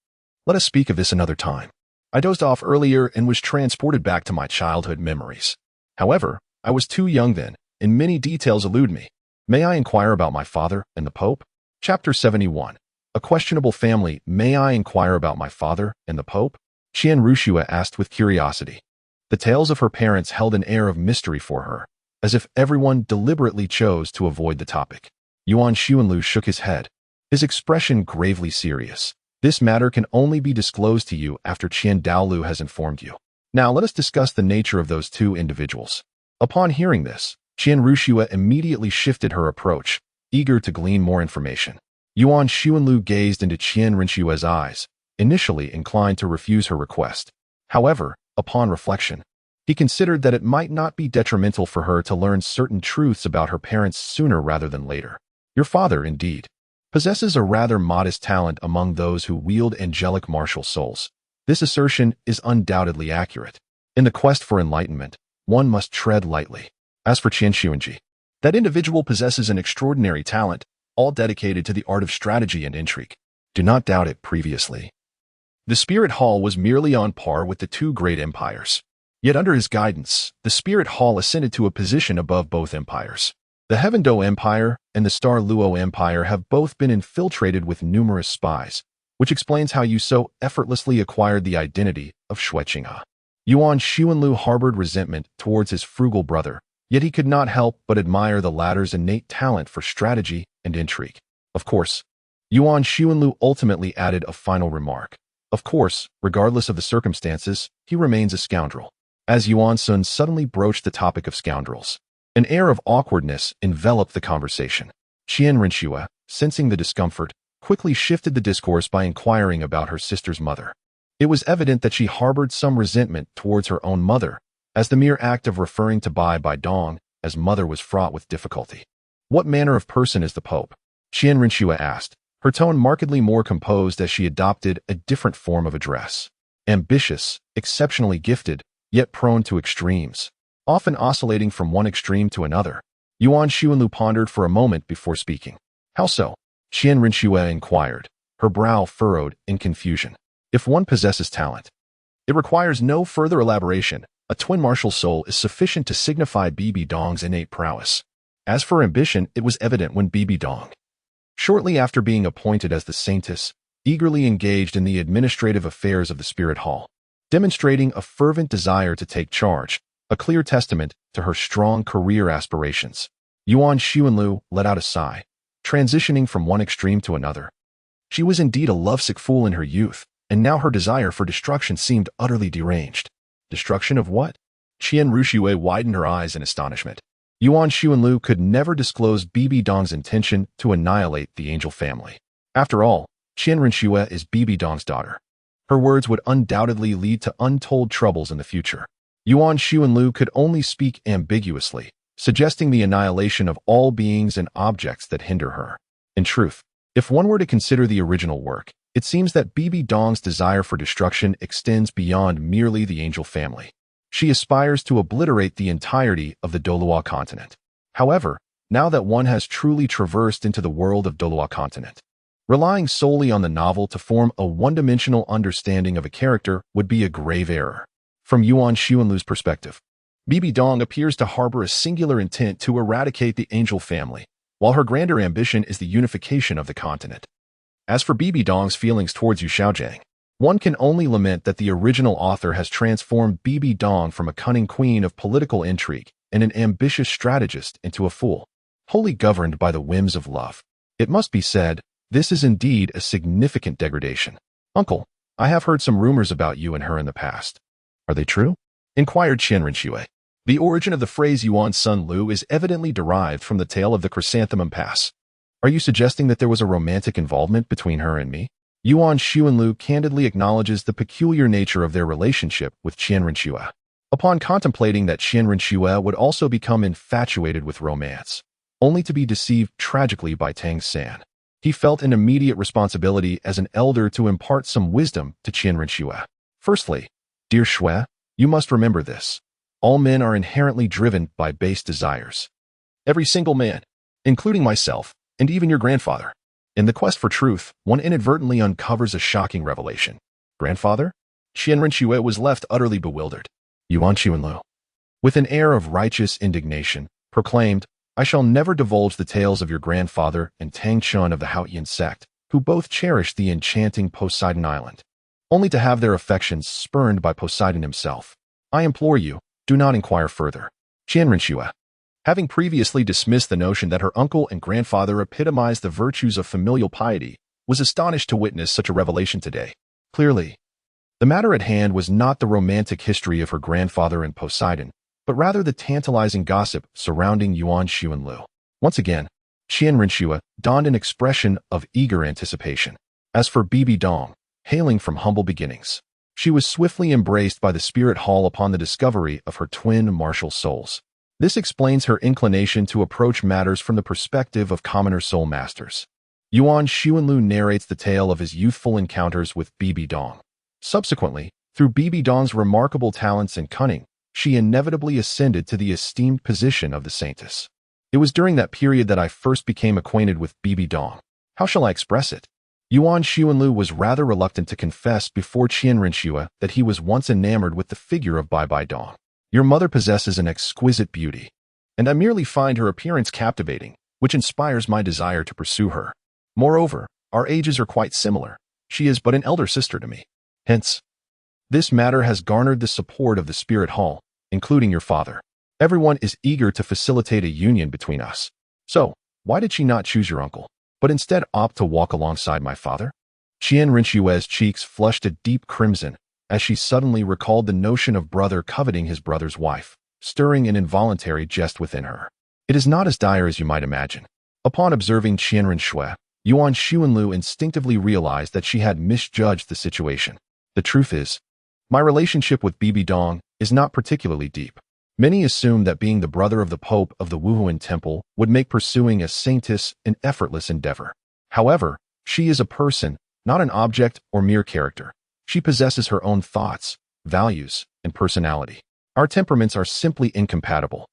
Let us speak of this another time. I dozed off earlier and was transported back to my childhood memories. However, I was too young then, and many details elude me. May I inquire about my father and the Pope? Chapter 71. A questionable family. May I inquire about my father and the Pope? Qian Ruxue asked with curiosity. The tales of her parents held an air of mystery for her, as if everyone deliberately chose to avoid the topic. Yuan Xuanlu shook his head, his expression gravely serious. This matter can only be disclosed to you after Qian Douluo has informed you. Now let us discuss the nature of those two individuals. Upon hearing this, Qian Ruxue immediately shifted her approach, eager to glean more information. Yuan Xuanlu gazed into Qian Ruxue's eyes, initially inclined to refuse her request. However, upon reflection, he considered that it might not be detrimental for her to learn certain truths about her parents sooner rather than later. Your father, indeed, possesses a rather modest talent among those who wield angelic martial souls. This assertion is undoubtedly accurate. In the quest for enlightenment, one must tread lightly. As for Qian Xuanji, that individual possesses an extraordinary talent, all dedicated to the art of strategy and intrigue. Do not doubt it previously. The Spirit Hall was merely on par with the two great empires. Yet under his guidance, the Spirit Hall ascended to a position above both empires. The Heaven Do Empire and the Star Luo Empire have both been infiltrated with numerous spies, which explains how you so effortlessly acquired the identity of Xue Qinghe. Yuan Xuanlu harbored resentment towards his frugal brother, yet he could not help but admire the latter's innate talent for strategy and intrigue. Of course, Yuan Xuanlu ultimately added a final remark. Of course, regardless of the circumstances, he remains a scoundrel. As Yuan Sun suddenly broached the topic of scoundrels, an air of awkwardness enveloped the conversation. Qian Ruxue, sensing the discomfort, quickly shifted the discourse by inquiring about her sister's mother. It was evident that she harbored some resentment towards her own mother, as the mere act of referring to Bai Dong as mother was fraught with difficulty. What manner of person is the Pope? Qian Ruxue asked, her tone markedly more composed as she adopted a different form of address. Ambitious, exceptionally gifted, yet prone to extremes, often oscillating from one extreme to another. Yuan Xuanlu pondered for a moment before speaking. How so? Qian Ruxue inquired, her brow furrowed in confusion. If one possesses talent, it requires no further elaboration. A twin martial soul is sufficient to signify Bibi Dong's innate prowess. As for ambition, it was evident when Bibi Dong, shortly after being appointed as the saintess, eagerly engaged in the administrative affairs of the Spirit Hall, demonstrating a fervent desire to take charge, a clear testament to her strong career aspirations. Yuan Xuanlu let out a sigh, transitioning from one extreme to another. She was indeed a lovesick fool in her youth, and now her desire for destruction seemed utterly deranged. Destruction of what? Qian Ruxue widened her eyes in astonishment. Yuan Xuanlu could never disclose Bibi Dong's intention to annihilate the angel family. After all, Qian Ruxue is Bibi Dong's daughter. Her words would undoubtedly lead to untold troubles in the future. Yuan Xuanlu could only speak ambiguously, suggesting the annihilation of all beings and objects that hinder her. In truth, if one were to consider the original work, it seems that Bibi Dong's desire for destruction extends beyond merely the angel family. She aspires to obliterate the entirety of the Douluo continent. However, now that one has truly traversed into the world of Douluo continent, relying solely on the novel to form a one-dimensional understanding of a character would be a grave error. From Yuan Xuanlu's perspective, Bibi Dong appears to harbor a singular intent to eradicate the angel family, while her grander ambition is the unification of the continent. As for Bibi Dong's feelings towards Yu Xiaojiang, one can only lament that the original author has transformed Bibi Dong from a cunning queen of political intrigue and an ambitious strategist into a fool, wholly governed by the whims of love. It must be said, this is indeed a significant degradation. Uncle, I have heard some rumors about you and her in the past. Are they true? Inquired Qian Ruxue. The origin of the phrase Yuan Sun Lu is evidently derived from the tale of the Chrysanthemum Pass. Are you suggesting that there was a romantic involvement between her and me? Yuan Xuanlu candidly acknowledges the peculiar nature of their relationship with Qian Ruxue. Upon contemplating that Qian Ruxue would also become infatuated with romance, only to be deceived tragically by Tang San, he felt an immediate responsibility as an elder to impart some wisdom to Qian Ruxue. Firstly, dear Xue, you must remember this. All men are inherently driven by base desires. Every single man, including myself, and even your grandfather. In the quest for truth, one inadvertently uncovers a shocking revelation. Grandfather? Qian Ruxue was left utterly bewildered. Yuan Xuanlu, with an air of righteous indignation, proclaimed, I shall never divulge the tales of your grandfather and Tang Chun of the Haotian sect, who both cherished the enchanting Poseidon Island, only to have their affections spurned by Poseidon himself. I implore you, do not inquire further. Qian Ruxue, having previously dismissed the notion that her uncle and grandfather epitomized the virtues of familial piety, was astonished to witness such a revelation today. Clearly, the matter at hand was not the romantic history of her grandfather and Poseidon, but rather the tantalizing gossip surrounding Yuan Xuanlu. Once again, Qian Rinxue donned an expression of eager anticipation. As for Bibi Dong, hailing from humble beginnings, she was swiftly embraced by the spirit hall upon the discovery of her twin martial souls. This explains her inclination to approach matters from the perspective of commoner soul masters. Yuan Xuanlu narrates the tale of his youthful encounters with Bibi Dong. Subsequently, through Bibi Dong's remarkable talents and cunning, she inevitably ascended to the esteemed position of the saintess. It was during that period that I first became acquainted with Bibi Dong. How shall I express it? Yuan Xuanlu was rather reluctant to confess before Qian Rinxue that he was once enamored with the figure of Bibi Dong. Your mother possesses an exquisite beauty, and I merely find her appearance captivating, which inspires my desire to pursue her. Moreover, our ages are quite similar. She is but an elder sister to me. Hence, this matter has garnered the support of the Spirit Hall, including your father. Everyone is eager to facilitate a union between us. So, why did she not choose your uncle, but instead opt to walk alongside my father? Qian Rinxue's cheeks flushed a deep crimson as she suddenly recalled the notion of brother coveting his brother's wife, stirring an involuntary jest within her. It is not as dire as you might imagine. Upon observing Qian Rinxue, Yuan Xuanlu instinctively realized that she had misjudged the situation. The truth is, my relationship with Bibi Dong is not particularly deep. Many assume that being the brother of the Pope of the Wuhuan Temple would make pursuing a saintess an effortless endeavor. However, she is a person, not an object or mere character. She possesses her own thoughts, values, and personality. Our temperaments are simply incompatible,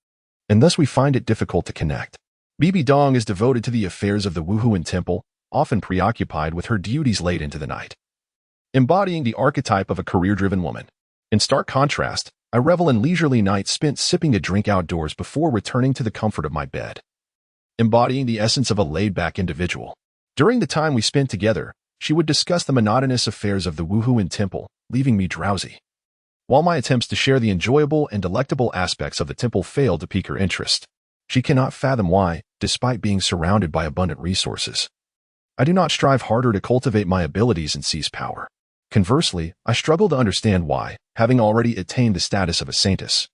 and thus we find it difficult to connect. Bibi Dong is devoted to the affairs of the Wuhuan Temple, often preoccupied with her duties late into the night, embodying the archetype of a career-driven woman. In stark contrast, I revel in leisurely nights spent sipping a drink outdoors before returning to the comfort of my bed, embodying the essence of a laid-back individual. During the time we spent together, she would discuss the monotonous affairs of the Wuhuan Temple, leaving me drowsy, while my attempts to share the enjoyable and delectable aspects of the temple failed to pique her interest. She cannot fathom why, despite being surrounded by abundant resources, I do not strive harder to cultivate my abilities and seize power. Conversely, I struggle to understand why, having already attained the status of a saintess,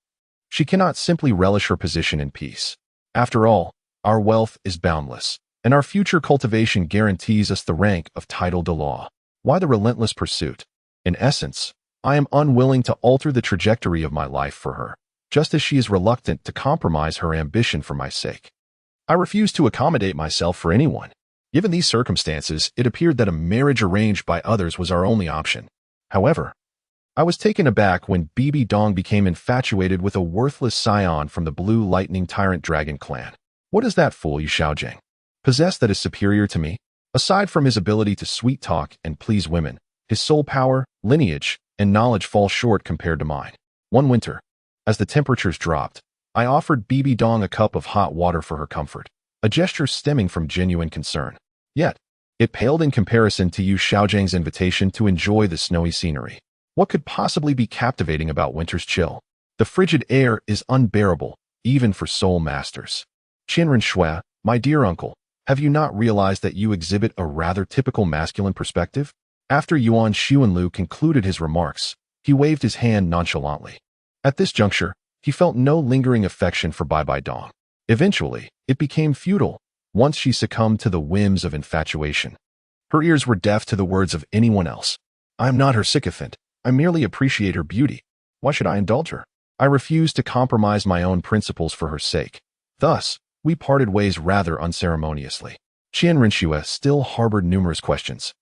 she cannot simply relish her position in peace. After all, our wealth is boundless, and our future cultivation guarantees us the rank of title Douluo. Why the relentless pursuit? In essence, I am unwilling to alter the trajectory of my life for her, just as she is reluctant to compromise her ambition for my sake. I refuse to accommodate myself for anyone. Given these circumstances, it appeared that a marriage arranged by others was our only option. However, I was taken aback when Bibi Dong became infatuated with a worthless scion from the Blue Lightning Tyrant Dragon clan. What does that fool Yu Xiaojing possess that is superior to me? Aside from his ability to sweet-talk and please women, his soul power, lineage, and knowledge fall short compared to mine. One winter, as the temperatures dropped, I offered Bibi Dong a cup of hot water for her comfort, a gesture stemming from genuine concern. Yet, it paled in comparison to Yu Xiaojing's invitation to enjoy the snowy scenery. What could possibly be captivating about winter's chill? The frigid air is unbearable, even for soul masters. Qian Rinxue, my dear uncle, have you not realized that you exhibit a rather typical masculine perspective? After Yuan Xuanlu concluded his remarks, he waved his hand nonchalantly. At this juncture, he felt no lingering affection for Bibi Dong. Eventually, it became futile, once she succumbed to the whims of infatuation. Her ears were deaf to the words of anyone else. I am not her sycophant. I merely appreciate her beauty. Why should I indulge her? I refuse to compromise my own principles for her sake. Thus, we parted ways rather unceremoniously. Qian Rinxue still harbored numerous questions.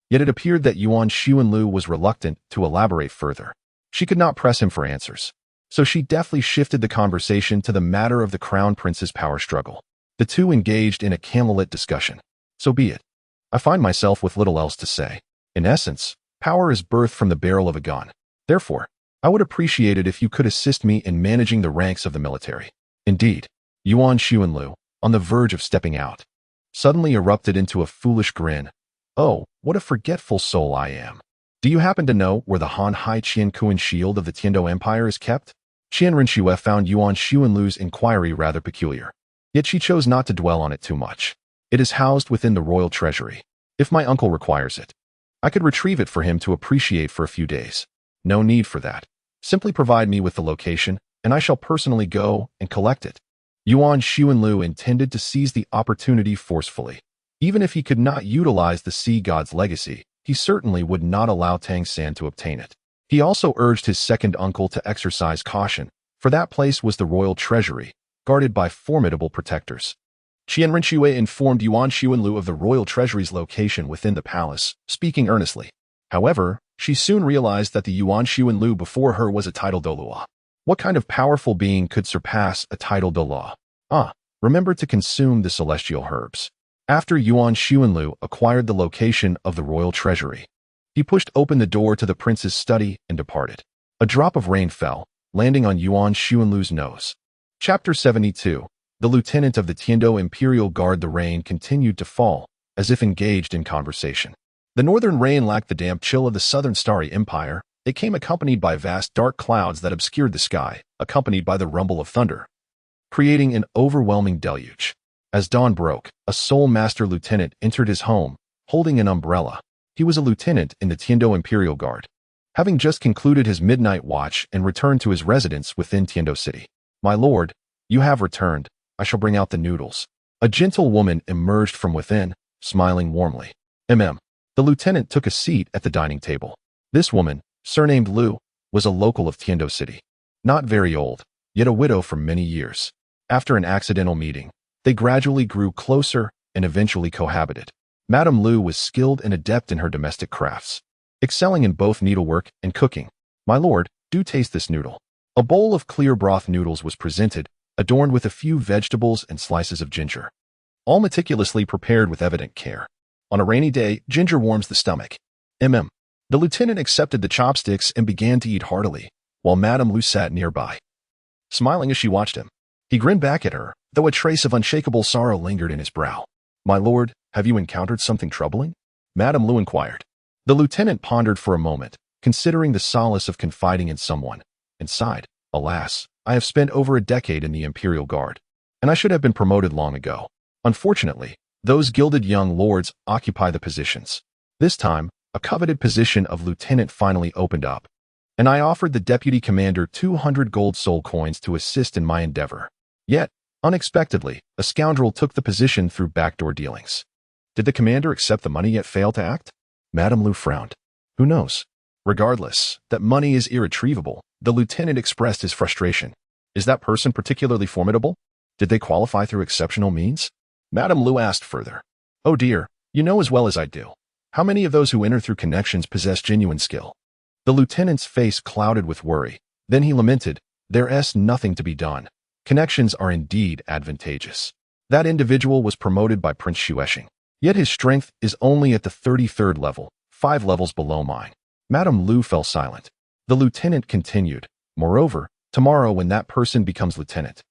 Yet it appeared that Yuan Xuanlu was reluctant to elaborate further. She could not press him for answers, so she deftly shifted the conversation to the matter of the crown prince's power struggle. The two engaged in a candlelit discussion. So be it. I find myself with little else to say. In essence, power is birthed from the barrel of a gun. Therefore, I would appreciate it if you could assist me in managing the ranks of the military. Indeed, Yuan Xuanlu, on the verge of stepping out, suddenly erupted into a foolish grin. Oh, what a forgetful soul I am. Do you happen to know where the Han Hai Qian Kuan shield of the Tiando Empire is kept? Qian Rinxue found Yuan Xuanlu's inquiry rather peculiar. Yet she chose not to dwell on it too much. It is housed within the royal treasury. If my uncle requires it, I could retrieve it for him to appreciate for a few days. No need for that. Simply provide me with the location, and I shall personally go and collect it. Yuan Xuanlu intended to seize the opportunity forcefully. Even if he could not utilize the sea god's legacy, he certainly would not allow Tang San to obtain it. He also urged his second uncle to exercise caution, for that place was the royal treasury, guarded by formidable protectors. Qian Renxue informed Yuan Xuanlu of the royal treasury's location within the palace, speaking earnestly. However, she soon realized that the Yuan Xuanlu before her was a titled Douluo. What kind of powerful being could surpass a titled Douluo? Remember to consume the celestial herbs. After Yuan Xuanlu acquired the location of the royal treasury, he pushed open the door to the prince's study and departed. A drop of rain fell, landing on Yuan Xuanlu's nose. Chapter 72. The lieutenant of the Tiando Imperial Guard. The rain continued to fall, as if engaged in conversation. The northern rain lacked the damp chill of the southern starry empire. It came accompanied by vast dark clouds that obscured the sky, accompanied by the rumble of thunder, creating an overwhelming deluge. As dawn broke, a Soul Master lieutenant entered his home, holding an umbrella. He was a lieutenant in the Tiando Imperial Guard, having just concluded his midnight watch and returned to his residence within Tiando City. My lord, you have returned. I shall bring out the noodles. A gentle woman emerged from within, smiling warmly. The lieutenant took a seat at the dining table. This woman, surnamed Lu, was a local of Tiando City. Not very old, yet a widow for many years. After an accidental meeting, they gradually grew closer and eventually cohabited. Madame Lu was skilled and adept in her domestic crafts, excelling in both needlework and cooking. My lord, do taste this noodle. A bowl of clear broth noodles was presented, adorned with a few vegetables and slices of ginger, all meticulously prepared with evident care. On a rainy day, ginger warms the stomach. The lieutenant accepted the chopsticks and began to eat heartily, while Madame Lu sat nearby, smiling as she watched him. He grinned back at her, though a trace of unshakable sorrow lingered in his brow. My lord, have you encountered something troubling? Madame Lu inquired. The lieutenant pondered for a moment, considering the solace of confiding in someone, and sighed. Alas, I have spent over a decade in the Imperial Guard, and I should have been promoted long ago. Unfortunately, those gilded young lords occupy the positions. This time, a coveted position of lieutenant finally opened up, and I offered the deputy commander 200 gold soul coins to assist in my endeavor. Yet, unexpectedly, a scoundrel took the position through backdoor dealings. Did the commander accept the money yet fail to act? Madame Lu frowned. Who knows? Regardless, that money is irretrievable. The lieutenant expressed his frustration. Is that person particularly formidable? Did they qualify through exceptional means? Madame Lu asked further. Oh dear, you know as well as I do. How many of those who enter through connections possess genuine skill? The lieutenant's face clouded with worry. Then he lamented, There's nothing to be done. Connections are indeed advantageous. That individual was promoted by Prince Xuexing. Yet his strength is only at the 33rd level, 5 levels below mine. Madame Lu fell silent. The lieutenant continued. Moreover, tomorrow when that person becomes lieutenant,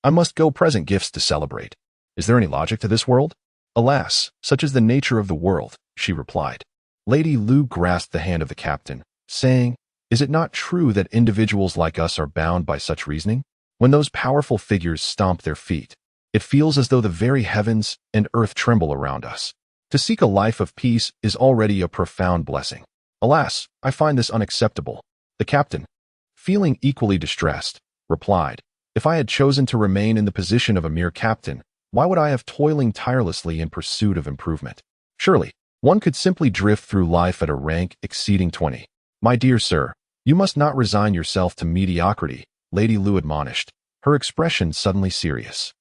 I must go present gifts to celebrate. Is there any logic to this world? Alas, such is the nature of the world, she replied. Lady Lu grasped the hand of the captain, saying, Is it not true that individuals like us are bound by such reasoning? When those powerful figures stomp their feet, it feels as though the very heavens and earth tremble around us. To seek a life of peace is already a profound blessing. Alas, I find this unacceptable. The captain, feeling equally distressed, replied, If I had chosen to remain in the position of a mere captain, why would I have toiling tirelessly in pursuit of improvement? Surely, one could simply drift through life at a rank exceeding 20. My dear sir, you must not resign yourself to mediocrity, Lady Lu admonished, her expression suddenly serious.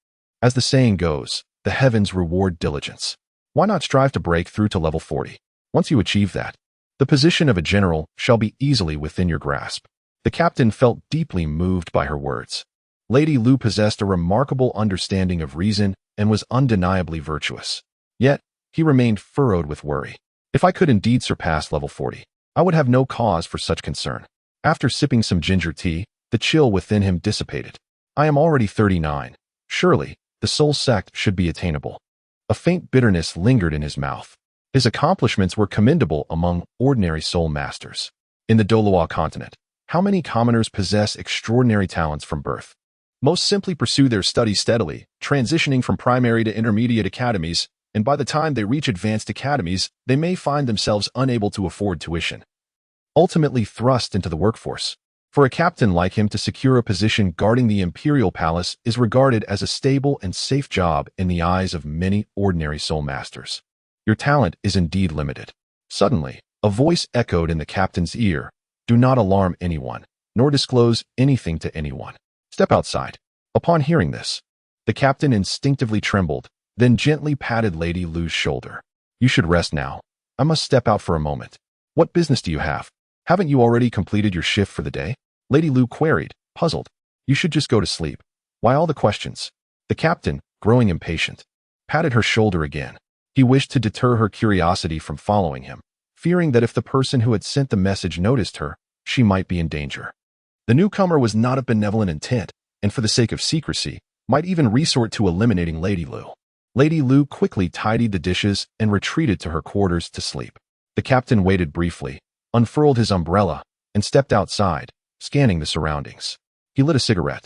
As the saying goes, the heavens reward diligence. Why not strive to break through to level 40? Once you achieve that, the position of a general shall be easily within your grasp. The captain felt deeply moved by her words. Lady Lu possessed a remarkable understanding of reason and was undeniably virtuous. Yet, he remained furrowed with worry. If I could indeed surpass level 40, I would have no cause for such concern. After sipping some ginger tea, the chill within him dissipated. I am already 39. Surely, the soul sect should be attainable. A faint bitterness lingered in his mouth. His accomplishments were commendable among ordinary soul masters. In the Douluo continent, how many commoners possess extraordinary talents from birth? Most simply pursue their studies steadily, transitioning from primary to intermediate academies, and by the time they reach advanced academies, they may find themselves unable to afford tuition. Ultimately thrust into the workforce. For a captain like him to secure a position guarding the imperial palace is regarded as a stable and safe job in the eyes of many ordinary soul masters. Your talent is indeed limited. Suddenly, a voice echoed in the captain's ear. Do not alarm anyone, nor disclose anything to anyone. Step outside. Upon hearing this, the captain instinctively trembled, then gently patted Lady Lu's shoulder. You should rest now. I must step out for a moment. What business do you have? Haven't you already completed your shift for the day? Lady Lu queried, puzzled. You should just go to sleep. Why all the questions? The captain, growing impatient, patted her shoulder again. He wished to deter her curiosity from following him, fearing that if the person who had sent the message noticed her, she might be in danger. The newcomer was not of benevolent intent, and for the sake of secrecy, might even resort to eliminating Lady Lu. Lady Lu quickly tidied the dishes and retreated to her quarters to sleep. The captain waited briefly, unfurled his umbrella, and stepped outside, scanning the surroundings. He lit a cigarette,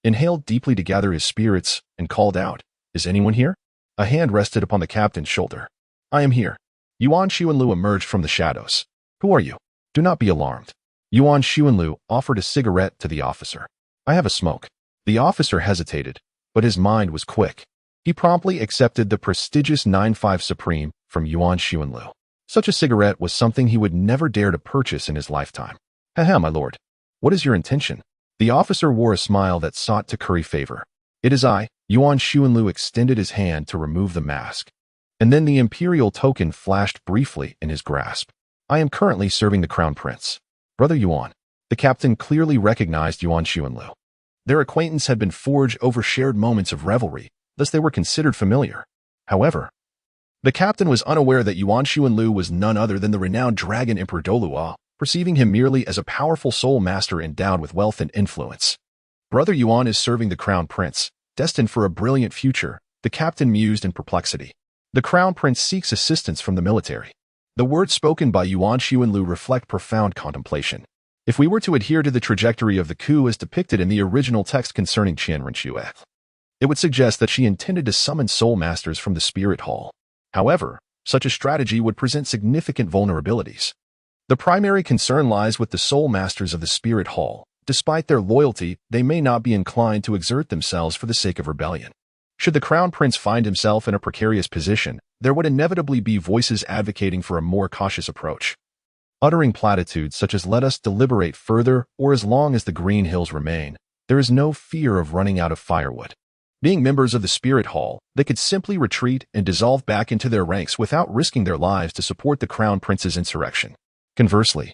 inhaled deeply to gather his spirits, and called out, Is anyone here? A hand rested upon the captain's shoulder. I am here. Yuan Xuanlu emerged from the shadows. Who are you? Do not be alarmed. Yuan Xuanlu offered a cigarette to the officer. I have a smoke. The officer hesitated, but his mind was quick. He promptly accepted the prestigious 9-5 Supreme from Yuan Xuanlu. Such a cigarette was something he would never dare to purchase in his lifetime. Haha, my lord. What is your intention? The officer wore a smile that sought to curry favor. It is I. Yuan Xuanlu extended his hand to remove the mask. And then the imperial token flashed briefly in his grasp. I am currently serving the crown prince. Brother Yuan. The captain clearly recognized Yuan Xuanlu. Their acquaintance had been forged over shared moments of revelry, thus they were considered familiar. However, the captain was unaware that Yuan Xuanlu was none other than the renowned Dragon Emperor Douluo, perceiving him merely as a powerful soul master endowed with wealth and influence. Brother Yuan is serving the crown prince, destined for a brilliant future, the captain mused in perplexity. The crown prince seeks assistance from the military. The words spoken by Yuan Xuanlu reflect profound contemplation. If we were to adhere to the trajectory of the coup as depicted in the original text concerning Qian Renxue, it would suggest that she intended to summon soul masters from the spirit hall. However, such a strategy would present significant vulnerabilities. The primary concern lies with the soul masters of the spirit hall. Despite their loyalty, they may not be inclined to exert themselves for the sake of rebellion. Should the crown prince find himself in a precarious position, there would inevitably be voices advocating for a more cautious approach. Uttering platitudes such as let us deliberate further or as long as the green hills remain, there is no fear of running out of firewood. Being members of the spirit hall, they could simply retreat and dissolve back into their ranks without risking their lives to support the crown prince's insurrection. Conversely,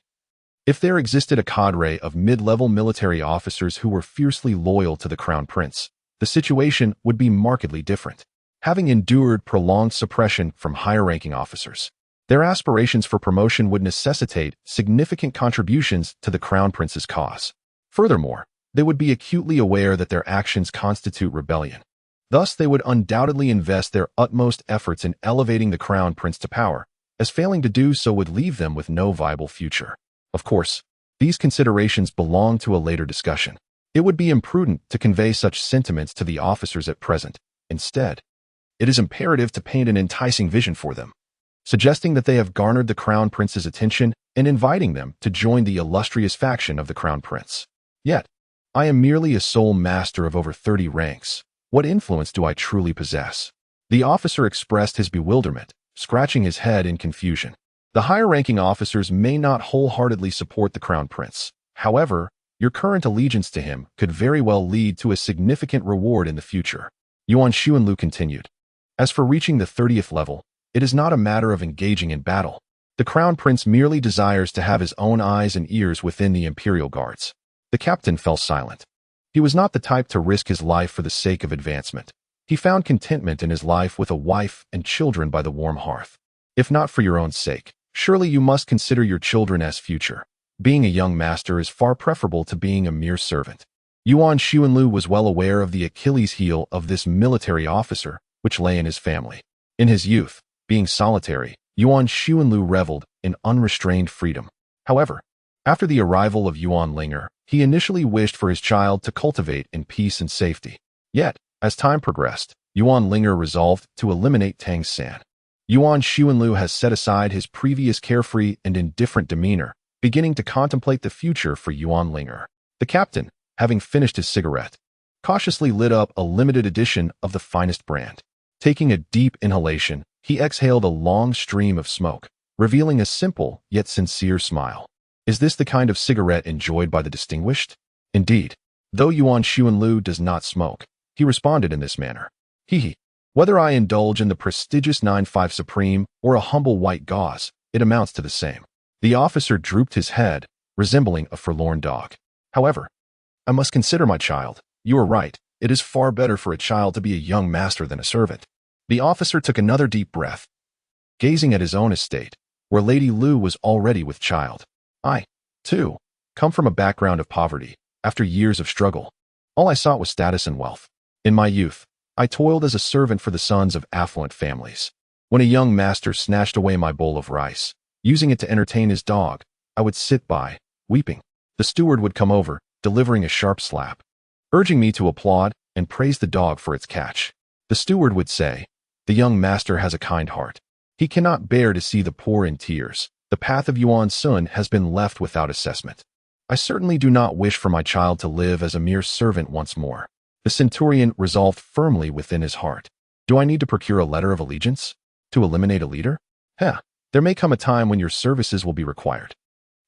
if there existed a cadre of mid-level military officers who were fiercely loyal to the crown prince, the situation would be markedly different. Having endured prolonged suppression from higher-ranking officers, their aspirations for promotion would necessitate significant contributions to the crown prince's cause. Furthermore, they would be acutely aware that their actions constitute rebellion. Thus, they would undoubtedly invest their utmost efforts in elevating the crown prince to power, as failing to do so would leave them with no viable future. Of course, these considerations belong to a later discussion. It would be imprudent to convey such sentiments to the officers at present. Instead, it is imperative to paint an enticing vision for them, suggesting that they have garnered the crown prince's attention and inviting them to join the illustrious faction of the crown prince. Yet, I am merely a soul master of over 30 ranks. What influence do I truly possess? The officer expressed his bewilderment, scratching his head in confusion. The higher-ranking officers may not wholeheartedly support the crown prince. However, your current allegiance to him could very well lead to a significant reward in the future. Yuan Xuanlu continued. As for reaching the 30th level, it is not a matter of engaging in battle. The crown prince merely desires to have his own eyes and ears within the imperial guards. The captain fell silent. He was not the type to risk his life for the sake of advancement. He found contentment in his life with a wife and children by the warm hearth. If not for your own sake, surely you must consider your children as future. Being a young master is far preferable to being a mere servant. Yuan Xuanlu was well aware of the Achilles heel of this military officer, which lay in his family. In his youth, being solitary, Yuan Xuanlu reveled in unrestrained freedom. However, after the arrival of Yuan Ling'er, he initially wished for his child to cultivate in peace and safety. Yet, as time progressed, Yuan Ling'er resolved to eliminate Tang San. Yuan Xuanlu has set aside his previous carefree and indifferent demeanor, beginning to contemplate the future for Yuan Ling'er. The captain, having finished his cigarette, cautiously lit up a limited edition of the finest brand. Taking a deep inhalation, he exhaled a long stream of smoke, revealing a simple yet sincere smile. Is this the kind of cigarette enjoyed by the distinguished? Indeed. Though Yuan Xuanlu does not smoke, he responded in this manner. Hee. Whether I indulge in the prestigious 9.5 Supreme or a humble white gauze, it amounts to the same. The officer drooped his head, resembling a forlorn dog. However, I must consider my child. You are right. It is far better for a child to be a young master than a servant. The officer took another deep breath, gazing at his own estate, where Lady Lu was already with child. I, too, come from a background of poverty. After years of struggle, all I sought was status and wealth. In my youth, I toiled as a servant for the sons of affluent families. When a young master snatched away my bowl of rice, using it to entertain his dog, I would sit by, weeping. The steward would come over, delivering a sharp slap, urging me to applaud and praise the dog for its catch. The steward would say, "The young master has a kind heart. He cannot bear to see the poor in tears. The path of Yuan Sun has been left without assessment. I certainly do not wish for my child to live as a mere servant once more." The centurion resolved firmly within his heart. Do I need to procure a letter of allegiance? To eliminate a leader? There may come a time when your services will be required.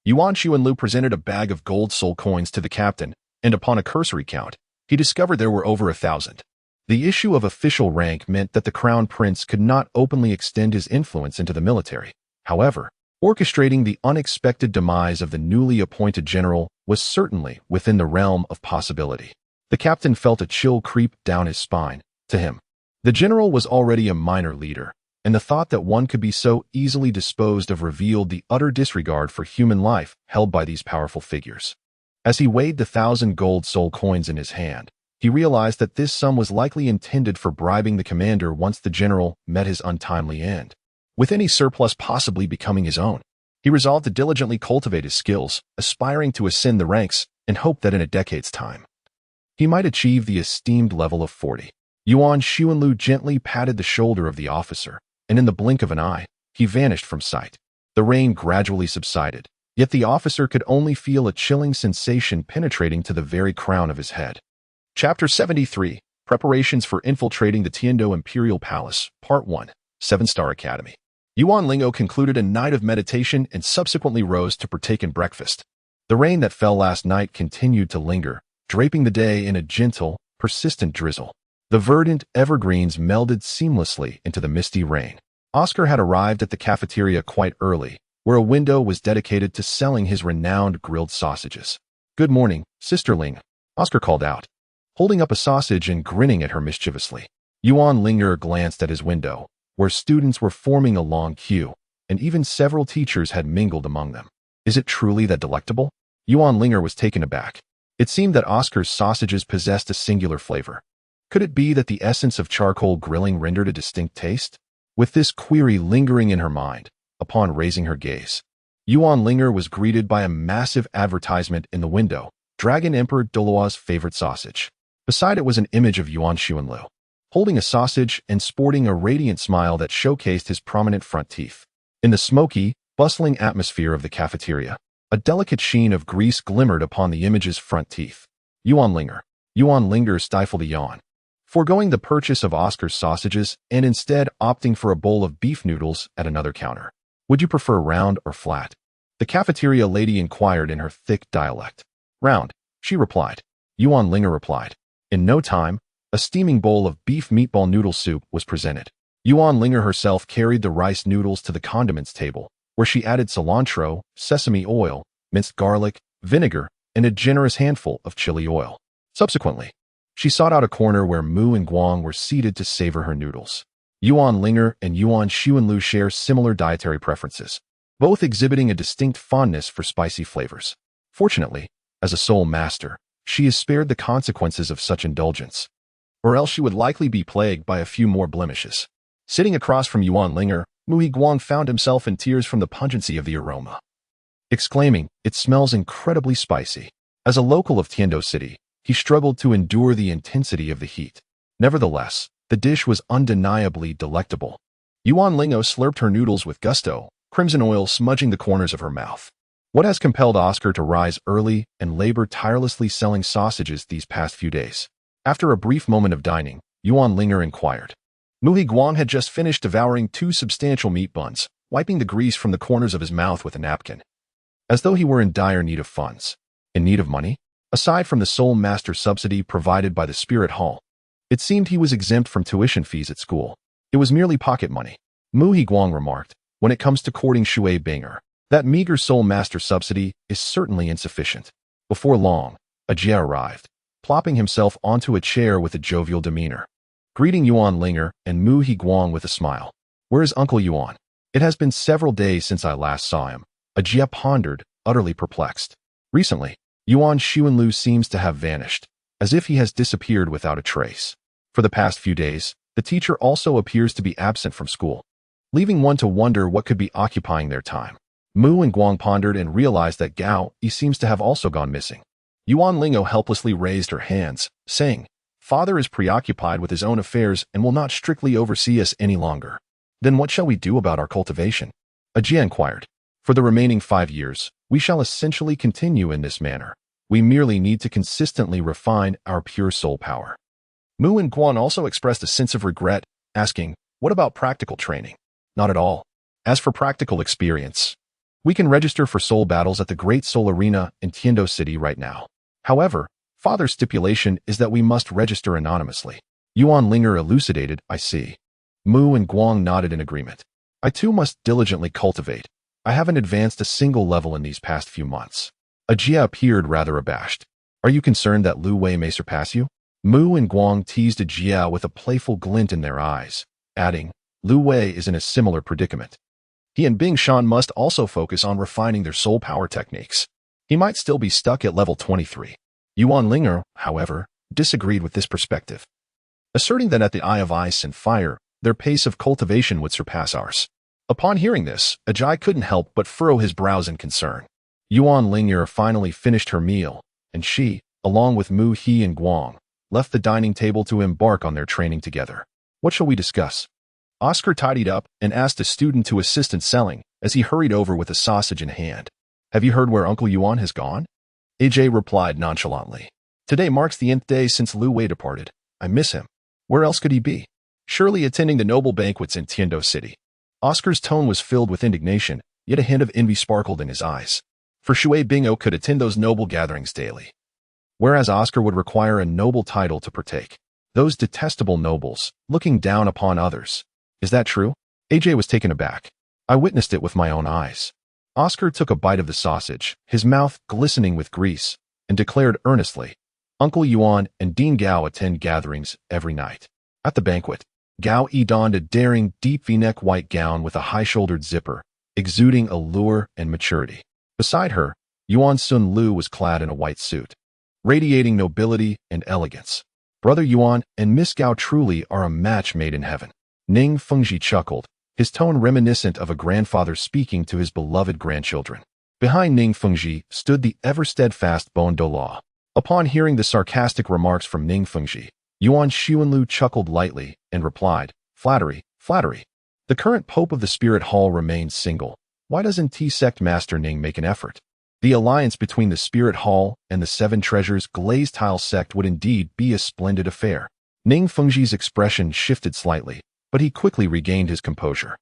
Yuan Xuanlu presented a bag of gold soul coins to the captain, and upon a cursory count, he discovered there were over 1,000. The issue of official rank meant that the crown prince could not openly extend his influence into the military. However, orchestrating the unexpected demise of the newly appointed general was certainly within the realm of possibility. The captain felt a chill creep down his spine. To him, the general was already a minor leader, and the thought that one could be so easily disposed of revealed the utter disregard for human life held by these powerful figures. As he weighed the 1,000 gold soul coins in his hand, he realized that this sum was likely intended for bribing the commander once the general met his untimely end, with any surplus possibly becoming his own. He resolved to diligently cultivate his skills, aspiring to ascend the ranks, and hoped that in a decade's time, he might achieve the esteemed level of 40. Yuan Xuanlu gently patted the shoulder of the officer, and in the blink of an eye, he vanished from sight. The rain gradually subsided, yet the officer could only feel a chilling sensation penetrating to the very crown of his head. Chapter 73, Preparations for Infiltrating the Tiando Imperial Palace, Part 1, 7-Star Academy. Yuan Ling'er concluded a night of meditation and subsequently rose to partake in breakfast. The rain that fell last night continued to linger, draping the day in a gentle, persistent drizzle. The verdant evergreens melded seamlessly into the misty rain. Oscar had arrived at the cafeteria quite early, where a window was dedicated to selling his renowned grilled sausages. "Good morning, Sister Ling," Oscar called out, holding up a sausage and grinning at her mischievously. Yuan Ling'er glanced at his window, where students were forming a long queue, and even several teachers had mingled among them. Is it truly that delectable? Yuan Ling'er was taken aback. It seemed that Oscar's sausages possessed a singular flavor. Could it be that the essence of charcoal grilling rendered a distinct taste? With this query lingering in her mind, upon raising her gaze, Yuan Ling'er was greeted by a massive advertisement in the window, Dragon Emperor Douluo's favorite sausage. Beside it was an image of Yuan Xuanlu, holding a sausage and sporting a radiant smile that showcased his prominent front teeth. In the smoky, bustling atmosphere of the cafeteria, a delicate sheen of grease glimmered upon the image's front teeth. Yuan Ling'er stifled a yawn, foregoing the purchase of Oscar's sausages and instead opting for a bowl of beef noodles at another counter. "Would you prefer round or flat?" the cafeteria lady inquired in her thick dialect. "Round," she replied. Yuan Ling'er replied. In no time, a steaming bowl of beef meatball noodle soup was presented. Yuan Ling'er herself carried the rice noodles to the condiments table, where she added cilantro, sesame oil, minced garlic, vinegar, and a generous handful of chili oil. Subsequently, she sought out a corner where Mu and Guang were seated to savor her noodles. Yuan Ling'er and Yuan Xuanlu share similar dietary preferences, both exhibiting a distinct fondness for spicy flavors. Fortunately, as a soul master, she is spared the consequences of such indulgence, or else she would likely be plagued by a few more blemishes. Sitting across from Yuan Ling'er, Mu Guang found himself in tears from the pungency of the aroma, exclaiming, "It smells incredibly spicy." As a local of Tiando City, he struggled to endure the intensity of the heat. Nevertheless, the dish was undeniably delectable. Yuan Ling'er slurped her noodles with gusto, crimson oil smudging the corners of her mouth. What has compelled Oscar to rise early and labor tirelessly selling sausages these past few days? After a brief moment of dining, Yuan Ling'er inquired. Muhi Guang had just finished devouring 2 substantial meat buns, wiping the grease from the corners of his mouth with a napkin. As though he were in dire need of funds. In need of money? Aside from the Soul Master subsidy provided by the Spirit Hall, it seemed he was exempt from tuition fees at school. It was merely pocket money. Muhi Guang remarked, when it comes to courting Shui Bing'er, that meager Soul Master subsidy is certainly insufficient. Before long, a Jia arrived, plopping himself onto a chair with a jovial demeanor, greeting Yuan Ling'er and Muhi Guang with a smile. Where is Uncle Yuan? It has been several days since I last saw him. A Jia pondered, utterly perplexed. Recently, Yuan Xuanlu seems to have vanished, as if he has disappeared without a trace. For the past few days, the teacher also appears to be absent from school, leaving one to wonder what could be occupying their time. Mu and Guang pondered and realized that Gao Yi seems to have also gone missing. Yuan Ling'er helplessly raised her hands, saying, "Father is preoccupied with his own affairs and will not strictly oversee us any longer. Then what shall we do about our cultivation?" Ajia inquired. "For the remaining 5 years, we shall essentially continue in this manner. We merely need to consistently refine our pure soul power." Mu and Guan also expressed a sense of regret, asking, "What about practical training?" "Not at all. As for practical experience, we can register for soul battles at the Great Soul Arena in Tiando City right now. However, Father's stipulation is that we must register anonymously." Yuan Ling'er elucidated, "I see." Mu and Guang nodded in agreement. "I too must diligently cultivate. I haven't advanced a single level in these past few months." Ajia appeared rather abashed. "Are you concerned that Lu Wei may surpass you?" Mu and Guang teased Ajia with a playful glint in their eyes, adding, "Lu Wei is in a similar predicament. He and Bing Shan must also focus on refining their soul power techniques. He might still be stuck at level 23. Yuan Ling'er, however, disagreed with this perspective, asserting that at the Eye of Ice and Fire, their pace of cultivation would surpass ours. Upon hearing this, Ajai couldn't help but furrow his brows in concern. Yuan Ling'er finally finished her meal, and she, along with Mu He and Guang, left the dining table to embark on their training together. "What shall we discuss?" Oscar tidied up and asked a student to assist in selling as he hurried over with a sausage in hand. "Have you heard where Uncle Yuan has gone?" AJ replied nonchalantly. "Today marks the nth day since Lu Wei departed. I miss him. Where else could he be? Surely attending the noble banquets in Tiando City." Oscar's tone was filled with indignation, yet a hint of envy sparkled in his eyes. For Shui Bing'o could attend those noble gatherings daily, whereas Oscar would require a noble title to partake. Those detestable nobles, looking down upon others. Is that true? AJ was taken aback. "I witnessed it with my own eyes." Oscar took a bite of the sausage, his mouth glistening with grease, and declared earnestly, "Uncle Yuan and Dean Gao attend gatherings every night." At the banquet, Gao Yi donned a daring, deep V-neck white gown with a high-shouldered zipper, exuding allure and maturity. Beside her, Yuan Sun Lu was clad in a white suit, radiating nobility and elegance. Brother Yuan and Miss Gao truly are a match made in heaven. Ning Fengji chuckled, his tone reminiscent of a grandfather speaking to his beloved grandchildren. Behind Ning Fengji stood the ever-steadfast Bon Douluo. Upon hearing the sarcastic remarks from Ning Fengji, Yuan Xuanlu chuckled lightly and replied, "Flattery, flattery. The current Pope of the Spirit Hall remains single. Why doesn't T-Sect Master Ning make an effort?" The alliance between the Spirit Hall and the Seven Treasures Glazed Tile Sect would indeed be a splendid affair. Ning Fengji's expression shifted slightly, but he quickly regained his composure.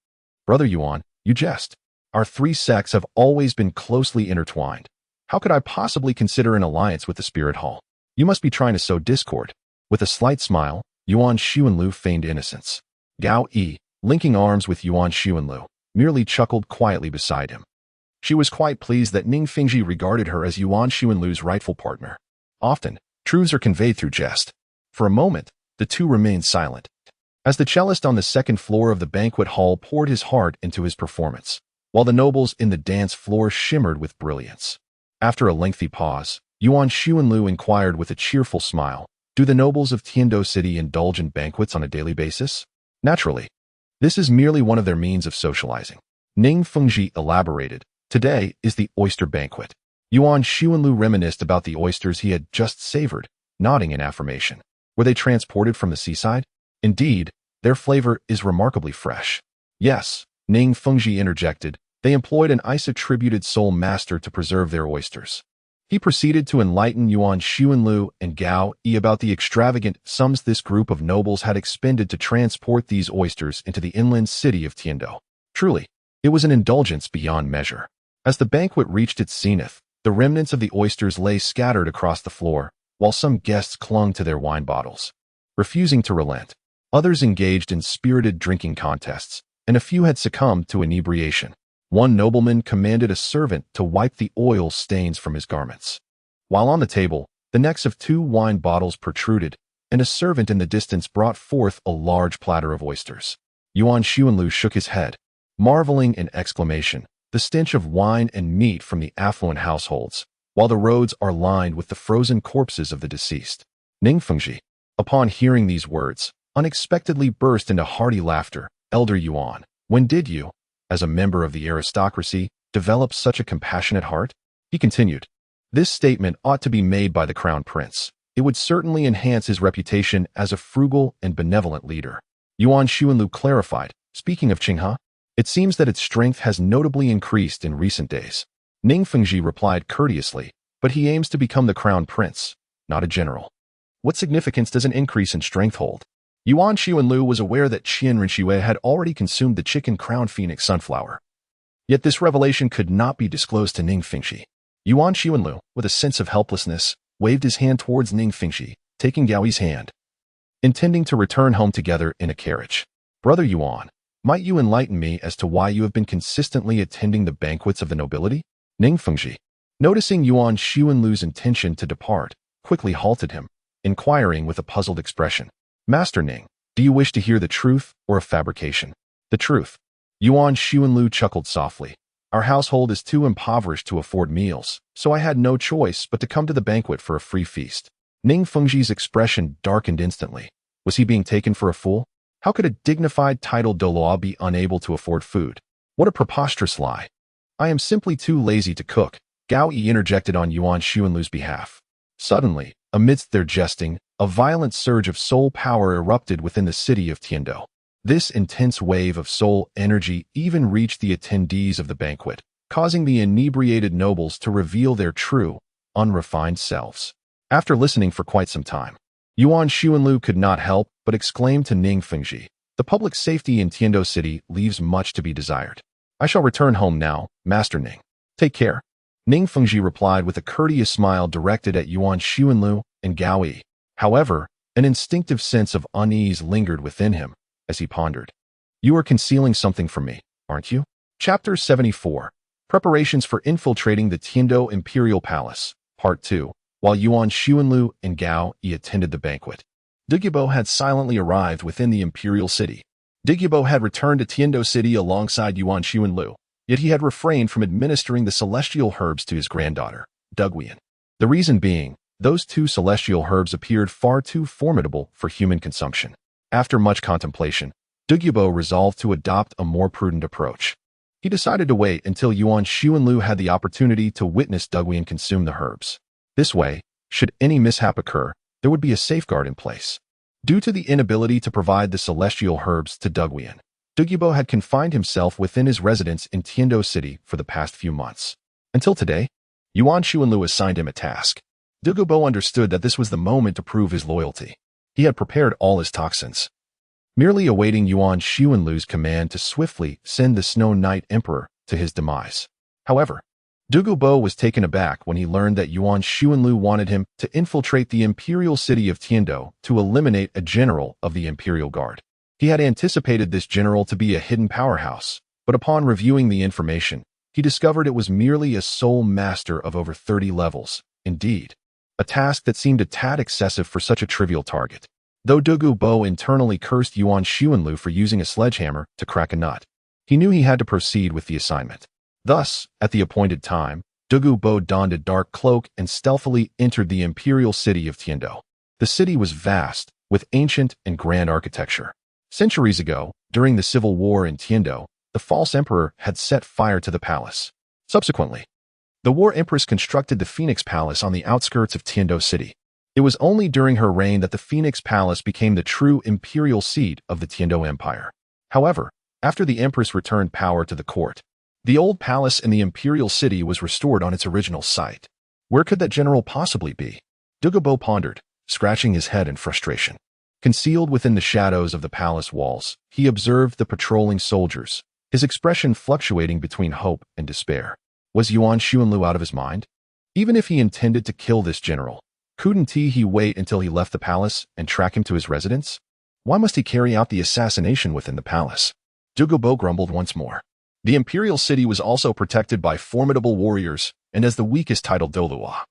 "Brother Yuan, you jest. Our 3 sects have always been closely intertwined. How could I possibly consider an alliance with the Spirit Hall? You must be trying to sow discord." With a slight smile, Yuan Xuanlu feigned innocence. Gao Yi, linking arms with Yuan Xuanlu, merely chuckled quietly beside him. She was quite pleased that Ning Fengji regarded her as Yuan Xuanlu's rightful partner. Often, truths are conveyed through jest. For a moment, the two remained silent, as the cellist on the second floor of the banquet hall poured his heart into his performance, while the nobles in the dance floor shimmered with brilliance. After a lengthy pause, Yuan Xuanlu inquired with a cheerful smile, "Do the nobles of Tiando City indulge in banquets on a daily basis?" "Naturally. This is merely one of their means of socializing." Ning Fengji elaborated, "Today is the oyster banquet." Yuan Xuanlu reminisced about the oysters he had just savored, nodding in affirmation. "Were they transported from the seaside?" "Indeed, their flavor is remarkably fresh." "Yes," Ning Fengji interjected, They employed an ice-attributed soul master to preserve their oysters. He proceeded to enlighten Yuan Xuanlu and Gao Yi about the extravagant sums this group of nobles had expended to transport these oysters into the inland city of Tiando. Truly, it was an indulgence beyond measure. As the banquet reached its zenith, the remnants of the oysters lay scattered across the floor, while some guests clung to their wine bottles, refusing to relent. Others engaged in spirited drinking contests, and a few had succumbed to inebriation. One nobleman commanded a servant to wipe the oil stains from his garments. While on the table, the necks of 2 wine bottles protruded, and a servant in the distance brought forth a large platter of oysters. Yuan Xuanlu shook his head, marveling in exclamation, the stench of wine and meat from the affluent households, while the roads are lined with the frozen corpses of the deceased. Ning Fengji, upon hearing these words, unexpectedly burst into hearty laughter. Elder Yuan, when did you, as a member of the aristocracy, develop such a compassionate heart? He continued. This statement ought to be made by the crown prince. It would certainly enhance his reputation as a frugal and benevolent leader. Yuan Xuanlu clarified, speaking of Qinghe, it seems that its strength has notably increased in recent days. Ning Fengji replied courteously, but he aims to become the crown prince, not a general. What significance does an increase in strength hold? Yuan Xuanlu was aware that Qian Rinxue had already consumed the chicken crown phoenix sunflower. Yet this revelation could not be disclosed to Ning Fengji. Yuan Xuanlu, with a sense of helplessness, waved his hand towards Ning Fengji, taking Gao Yi's hand, intending to return home together in a carriage. Brother Yuan, might you enlighten me as to why you have been consistently attending the banquets of the nobility? Ning Fengji, noticing Yuan Xuanlu's intention to depart, quickly halted him, inquiring with a puzzled expression. Master Ning, do you wish to hear the truth or a fabrication? The truth. Yuan Xuanlu chuckled softly. Our household is too impoverished to afford meals, so I had no choice but to come to the banquet for a free feast. Ning Fengji's expression darkened instantly. Was he being taken for a fool? How could a dignified titled Douluo be unable to afford food? What a preposterous lie. I am simply too lazy to cook, Gao Yi interjected on Yuan Xuanlu's behalf. Suddenly, amidst their jesting, a violent surge of soul power erupted within the city of Tiando. This intense wave of soul energy even reached the attendees of the banquet, causing the inebriated nobles to reveal their true, unrefined selves. After listening for quite some time, Yuan Xuanlu could not help but exclaim to Ning Fengji, the public safety in Tiando City leaves much to be desired. I shall return home now, Master Ning. Take care. Ning Fengji replied with a courteous smile directed at Yuan Xuanlu and Gao Yi. However, an instinctive sense of unease lingered within him as he pondered. You are concealing something from me, aren't you? Chapter 74. Preparations for infiltrating the Tiando Imperial Palace, Part 2. While Yuan Xuanlu and Gao Yi attended the banquet, Douluo had silently arrived within the imperial city. Douluo had returned to Tiando City alongside Yuan Xuanlu, yet he had refrained from administering the celestial herbs to his granddaughter, Douluo. The reason being, those 2 celestial herbs appeared far too formidable for human consumption. After much contemplation, Douluo resolved to adopt a more prudent approach. He decided to wait until Yuan Xuanlu had the opportunity to witness Douluo consume the herbs. This way, should any mishap occur, there would be a safeguard in place. Due to the inability to provide the celestial herbs to Douluo had confined himself within his residence in Tiando City for the past few months. Until today, Yuan Xuanlu assigned him a task. Douluo understood that this was the moment to prove his loyalty. He had prepared all his toxins, merely awaiting Yuan Xuanlu's command to swiftly send the Snow Knight Emperor to his demise. However, Douluo was taken aback when he learned that Yuan Xuanlu wanted him to infiltrate the imperial city of Tiando to eliminate a general of the Imperial Guard. He had anticipated this general to be a hidden powerhouse, but upon reviewing the information, he discovered it was merely a soul master of over 30 levels. Indeed, a task that seemed a tad excessive for such a trivial target. Though Douluo internally cursed Yuan Xuanlu for using a sledgehammer to crack a nut, he knew he had to proceed with the assignment. Thus, at the appointed time, Douluo donned a dark cloak and stealthily entered the imperial city of Tiando. The city was vast, with ancient and grand architecture. Centuries ago, during the civil war in Tiando, the false emperor had set fire to the palace. Subsequently, the war empress constructed the Phoenix Palace on the outskirts of Tiando City. It was only during her reign that the Phoenix Palace became the true imperial seat of the Tiando Empire. However, after the empress returned power to the court, The old palace in the imperial city was restored on its original site. Where could that general possibly be? Douluo pondered, scratching his head in frustration. Concealed within the shadows of the palace walls, he observed the patrolling soldiers, his expression fluctuating between hope and despair. Was Yuan Ling'er out of his mind? Even if he intended to kill this general, couldn't he wait until he left the palace and track him to his residence? Why must he carry out the assassination within the palace? Douluo grumbled once more. The imperial city was also protected by formidable warriors, and as the weakest titled Douluo,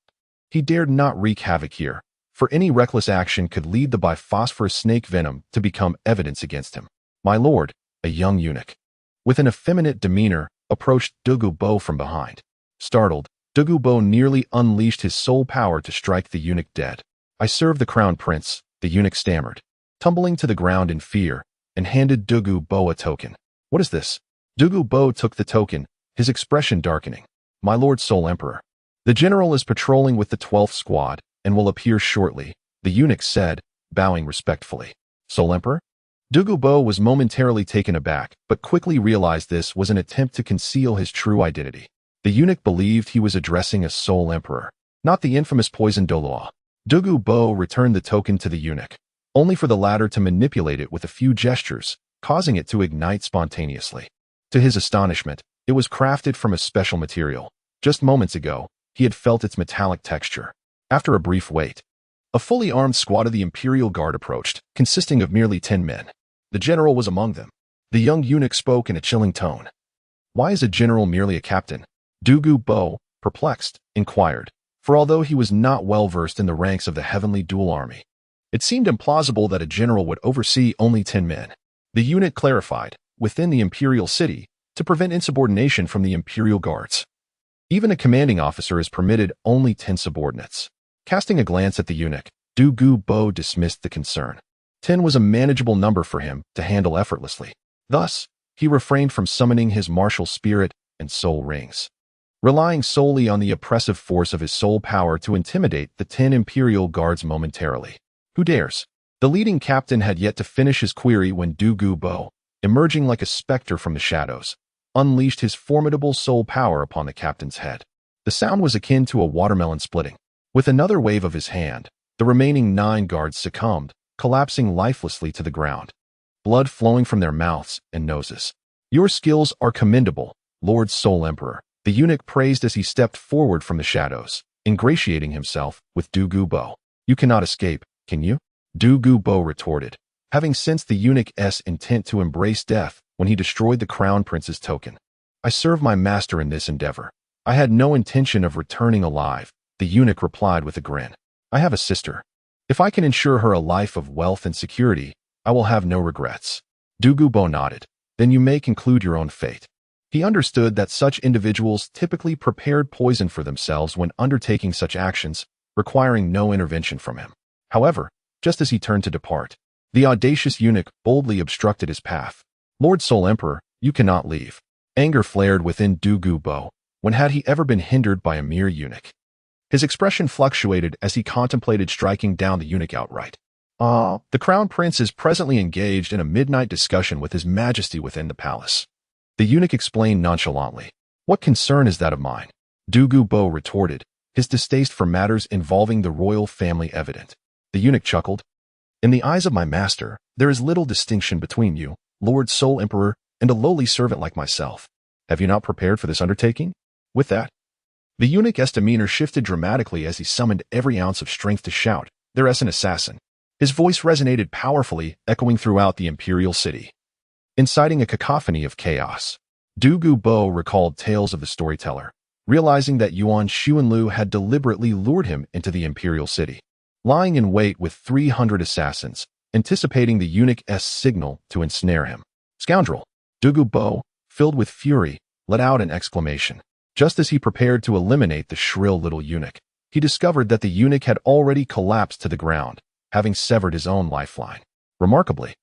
he dared not wreak havoc here, for any reckless action could lead the biphosphorus snake venom to become evidence against him. My lord, a young eunuch, with an effeminate demeanor, approached Douluo from behind. Startled, Douluo nearly unleashed his soul power to strike the eunuch dead. I serve the crown prince, the eunuch stammered, tumbling to the ground in fear, and handed Douluo a token. What is this? Douluo took the token, his expression darkening. My lord Soul Emperor. The general is patrolling with the 12th squad and will appear shortly, the eunuch said, bowing respectfully. Soul Emperor? Douluo was momentarily taken aback, but quickly realized this was an attempt to conceal his true identity. The eunuch believed he was addressing a Soul Emperor, not the infamous poison Douluo. Douluo returned the token to the eunuch, only for the latter to manipulate it with a few gestures, causing it to ignite spontaneously. To his astonishment, it was crafted from a special material. Just moments ago, he had felt its metallic texture. After a brief wait, a fully armed squad of the Imperial Guard approached, consisting of merely 10 men. The general was among them. The young eunuch spoke in a chilling tone. Why is a general merely a captain? Douluo, perplexed, inquired, for although he was not well versed in the ranks of the heavenly dual army, it seemed implausible that a general would oversee only 10 men. The eunuch clarified, within the imperial city, to prevent insubordination from the imperial guards. Even a commanding officer is permitted only 10 subordinates. Casting a glance at the eunuch, Douluo dismissed the concern. 10 was a manageable number for him to handle effortlessly. Thus, he refrained from summoning his martial spirit and soul rings, relying solely on the oppressive force of his soul power to intimidate the 10 imperial guards momentarily. Who dares? The leading captain had yet to finish his query when Douluo, emerging like a specter from the shadows, unleashed his formidable soul power upon the captain's head. The sound was akin to a watermelon splitting. With another wave of his hand, the remaining 9 guards succumbed, collapsing lifelessly to the ground, blood flowing from their mouths and noses. Your skills are commendable, Lord Soul Emperor, the eunuch praised as he stepped forward from the shadows, ingratiating himself with Douluo. You cannot escape, can you? Douluo retorted, having sensed the eunuch's intent to embrace death when he destroyed the crown prince's token. I serve my master in this endeavor. I had no intention of returning alive, the eunuch replied with a grin. I have a sister. If I can ensure her a life of wealth and security, I will have no regrets. Douluo nodded. Then you may conclude your own fate. He understood that such individuals typically prepared poison for themselves when undertaking such actions, requiring no intervention from him. However, just as he turned to depart, the audacious eunuch boldly obstructed his path. Lord Soul Emperor, you cannot leave. Anger flared within Douluo. When had he ever been hindered by a mere eunuch? His expression fluctuated as he contemplated striking down the eunuch outright. The crown prince is presently engaged in a midnight discussion with his majesty within the palace. The eunuch explained nonchalantly. What concern is that of mine? Douluo retorted, his distaste for matters involving the royal family evident. The eunuch chuckled. In the eyes of my master, there is little distinction between you, Lord Soul Emperor, and a lowly servant like myself. Have you not prepared for this undertaking? With that, the eunuch's demeanor shifted dramatically as he summoned every ounce of strength to shout, "There is an assassin." His voice resonated powerfully, echoing throughout the imperial city, inciting a cacophony of chaos. Douluo recalled tales of the storyteller, realizing that Yuan Ling'er had deliberately lured him into the imperial city, lying in wait with 300 assassins, anticipating the eunuch's signal to ensnare him. Scoundrel! Douluo, filled with fury, let out an exclamation. Just as he prepared to eliminate the shrill little eunuch, he discovered that the eunuch had already collapsed to the ground, having severed his own lifeline. Remarkably,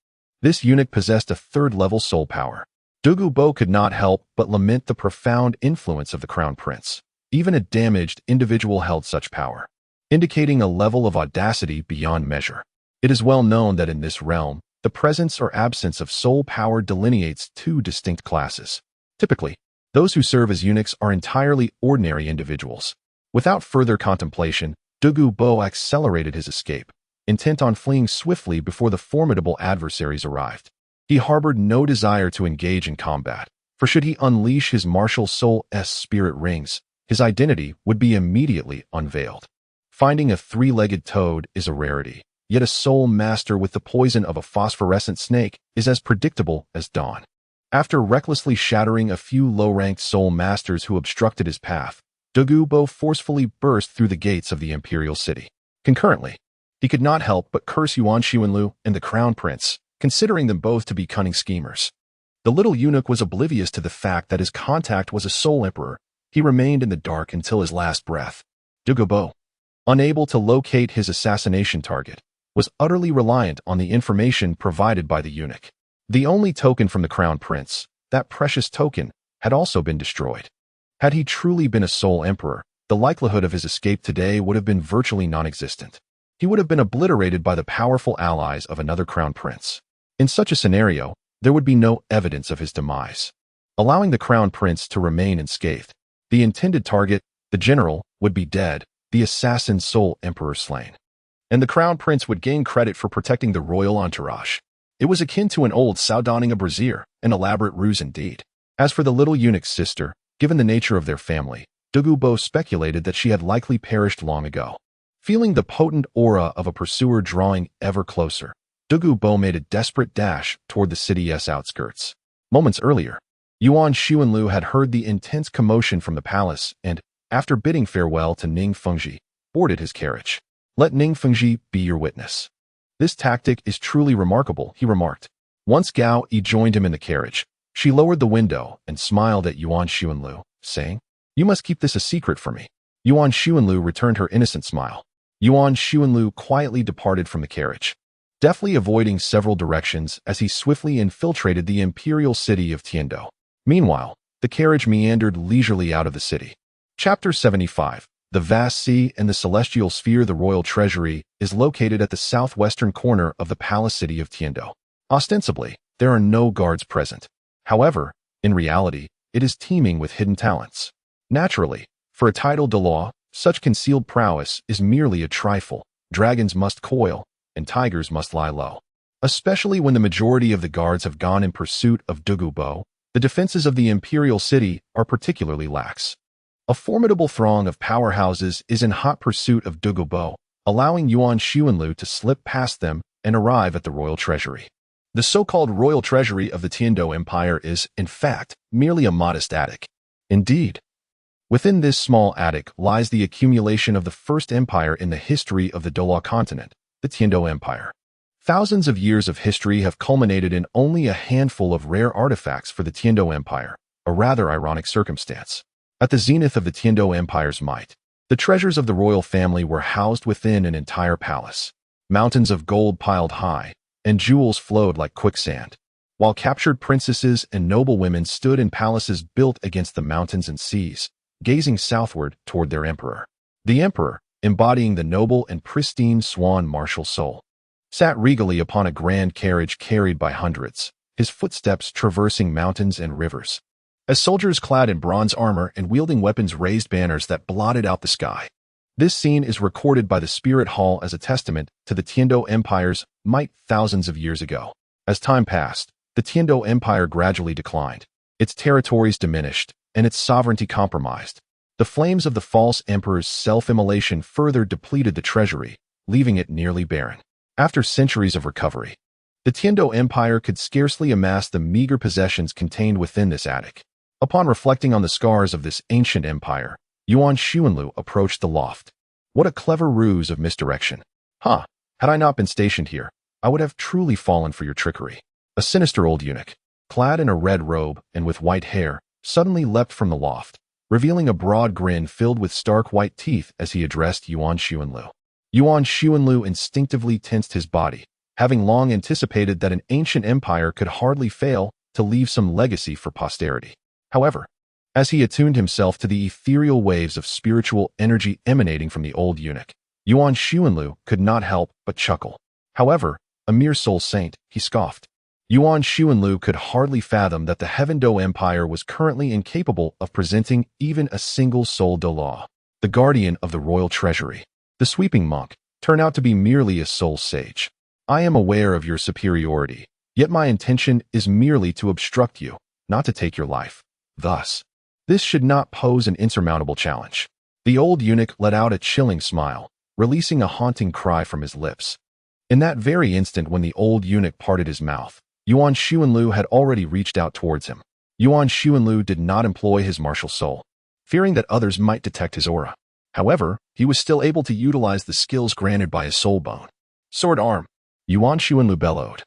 this eunuch possessed a 3rd-level soul power. Douluo could not help but lament the profound influence of the crown prince. Even a damaged individual held such power, indicating a level of audacity beyond measure. It is well known that in this realm, the presence or absence of soul power delineates 2 distinct classes. Typically, Those who serve as eunuchs are entirely ordinary individuals. Without further contemplation, Douluo accelerated his escape, intent on fleeing swiftly before the formidable adversaries arrived. He harbored no desire to engage in combat, for should he unleash his martial soul's spirit rings, his identity would be immediately unveiled. Finding a three-legged toad is a rarity, yet a soul master with the poison of a phosphorescent snake is as predictable as dawn. After recklessly shattering a few low-ranked soul masters who obstructed his path, Douluo forcefully burst through the gates of the imperial city. Concurrently, he could not help but curse Yuan Ling'er and the crown prince, considering them both to be cunning schemers. The little eunuch was oblivious to the fact that his contact was a soul emperor. He remained in the dark until his last breath. Douluo, unable to locate his assassination target, was utterly reliant on the information provided by the eunuch. The only token from the crown prince, that precious token, had also been destroyed. Had he truly been a soul emperor, the likelihood of his escape today would have been virtually non-existent. He would have been obliterated by the powerful allies of another crown prince. In such a scenario, there would be no evidence of his demise. Allowing the crown prince to remain unscathed, the intended target, the general, would be dead, the assassin soul emperor slain. And the crown prince would gain credit for protecting the royal entourage. It was akin to an old sow donning a brazier, an elaborate ruse indeed. As for the little eunuch's sister, given the nature of their family, Douluo speculated that she had likely perished long ago. Feeling the potent aura of a pursuer drawing ever closer, Douluo made a desperate dash toward the city's outskirts. Moments earlier, Yuan Ling'er had heard the intense commotion from the palace and, after bidding farewell to Ning Fengji, boarded his carriage. "Let Ning Fengji be your witness. This tactic is truly remarkable," he remarked. Once Gao Yi joined him in the carriage, she lowered the window and smiled at Yuan Ling'er, saying, "You must keep this a secret for me." Yuan Ling'er returned her innocent smile. Yuan Ling'er quietly departed from the carriage, deftly avoiding several directions as he swiftly infiltrated the imperial city of Tiando. Meanwhile, the carriage meandered leisurely out of the city. Chapter 75. The vast sea and the celestial sphere. The royal treasury is located at the southwestern corner of the palace city of Tiando. Ostensibly, there are no guards present. However, in reality, it is teeming with hidden talents. Naturally, for a title Douluo, such concealed prowess is merely a trifle. Dragons must coil, and tigers must lie low. Especially when the majority of the guards have gone in pursuit of Douluo, the defenses of the imperial city are particularly lax. A formidable throng of powerhouses is in hot pursuit of Douluo, allowing Yuan Ling'er to slip past them and arrive at the royal treasury. The so-called royal treasury of the Tiando Empire is, in fact, merely a modest attic. Indeed, within this small attic lies the accumulation of the first empire in the history of the Douluo continent, the Tiando Empire. Thousands of years of history have culminated in only a handful of rare artifacts for the Tiando Empire, a rather ironic circumstance. At the zenith of the Tiando Empire's might, the treasures of the royal family were housed within an entire palace. Mountains of gold piled high, and jewels flowed like quicksand, while captured princesses and noble women stood in palaces built against the mountains and seas, gazing southward toward their emperor. The emperor, embodying the noble and pristine swan martial soul, sat regally upon a grand carriage carried by hundreds, his footsteps traversing mountains and rivers, as soldiers clad in bronze armor and wielding weapons raised banners that blotted out the sky. This scene is recorded by the Spirit Hall as a testament to the Tiando Empire's might thousands of years ago. As time passed, the Tiando Empire gradually declined, its territories diminished, and its sovereignty compromised. The flames of the false emperor's self-immolation further depleted the treasury, leaving it nearly barren. After centuries of recovery, the Tiando Empire could scarcely amass the meager possessions contained within this attic. Upon reflecting on the scars of this ancient empire, Yuan Ling'er approached the loft. What a clever ruse of misdirection. Had I not been stationed here, I would have truly fallen for your trickery. A sinister old eunuch, clad in a red robe and with white hair, suddenly leapt from the loft, revealing a broad grin filled with stark white teeth as he addressed Yuan Ling'er. Yuan Ling'er instinctively tensed his body, having long anticipated that an ancient empire could hardly fail to leave some legacy for posterity. However, as he attuned himself to the ethereal waves of spiritual energy emanating from the old eunuch, Yuan Ling'er could not help but chuckle. However, a mere soul saint, he scoffed. Yuan Xuanlu could hardly fathom that the Heaven Do Empire was currently incapable of presenting even a single soul Douluo, the guardian of the royal treasury. The sweeping monk turned out to be merely a soul sage. I am aware of your superiority, yet my intention is merely to obstruct you, not to take your life. Thus, this should not pose an insurmountable challenge. The old eunuch let out a chilling smile, releasing a haunting cry from his lips. In that very instant when the old eunuch parted his mouth, Yuan Xuanlu had already reached out towards him. Yuan Xuanlu did not employ his martial soul, fearing that others might detect his aura. However, he was still able to utilize the skills granted by his soul bone. Sword arm, Yuan Xuanlu bellowed,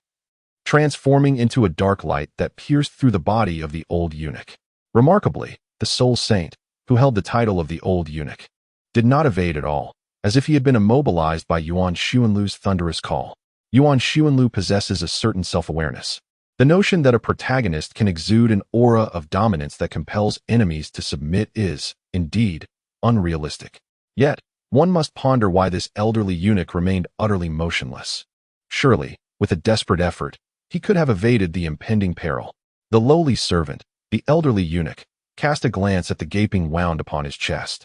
transforming into a dark light that pierced through the body of the old eunuch. Remarkably, the soul saint, who held the title of the old eunuch, did not evade at all, as if he had been immobilized by Yuan Xuanlu's thunderous call. Yuan Xuanlu possesses a certain self-awareness. The notion that a protagonist can exude an aura of dominance that compels enemies to submit is, indeed, unrealistic. Yet, one must ponder why this elderly eunuch remained utterly motionless. Surely, with a desperate effort, he could have evaded the impending peril. The lowly servant, the elderly eunuch, cast a glance at the gaping wound upon his chest.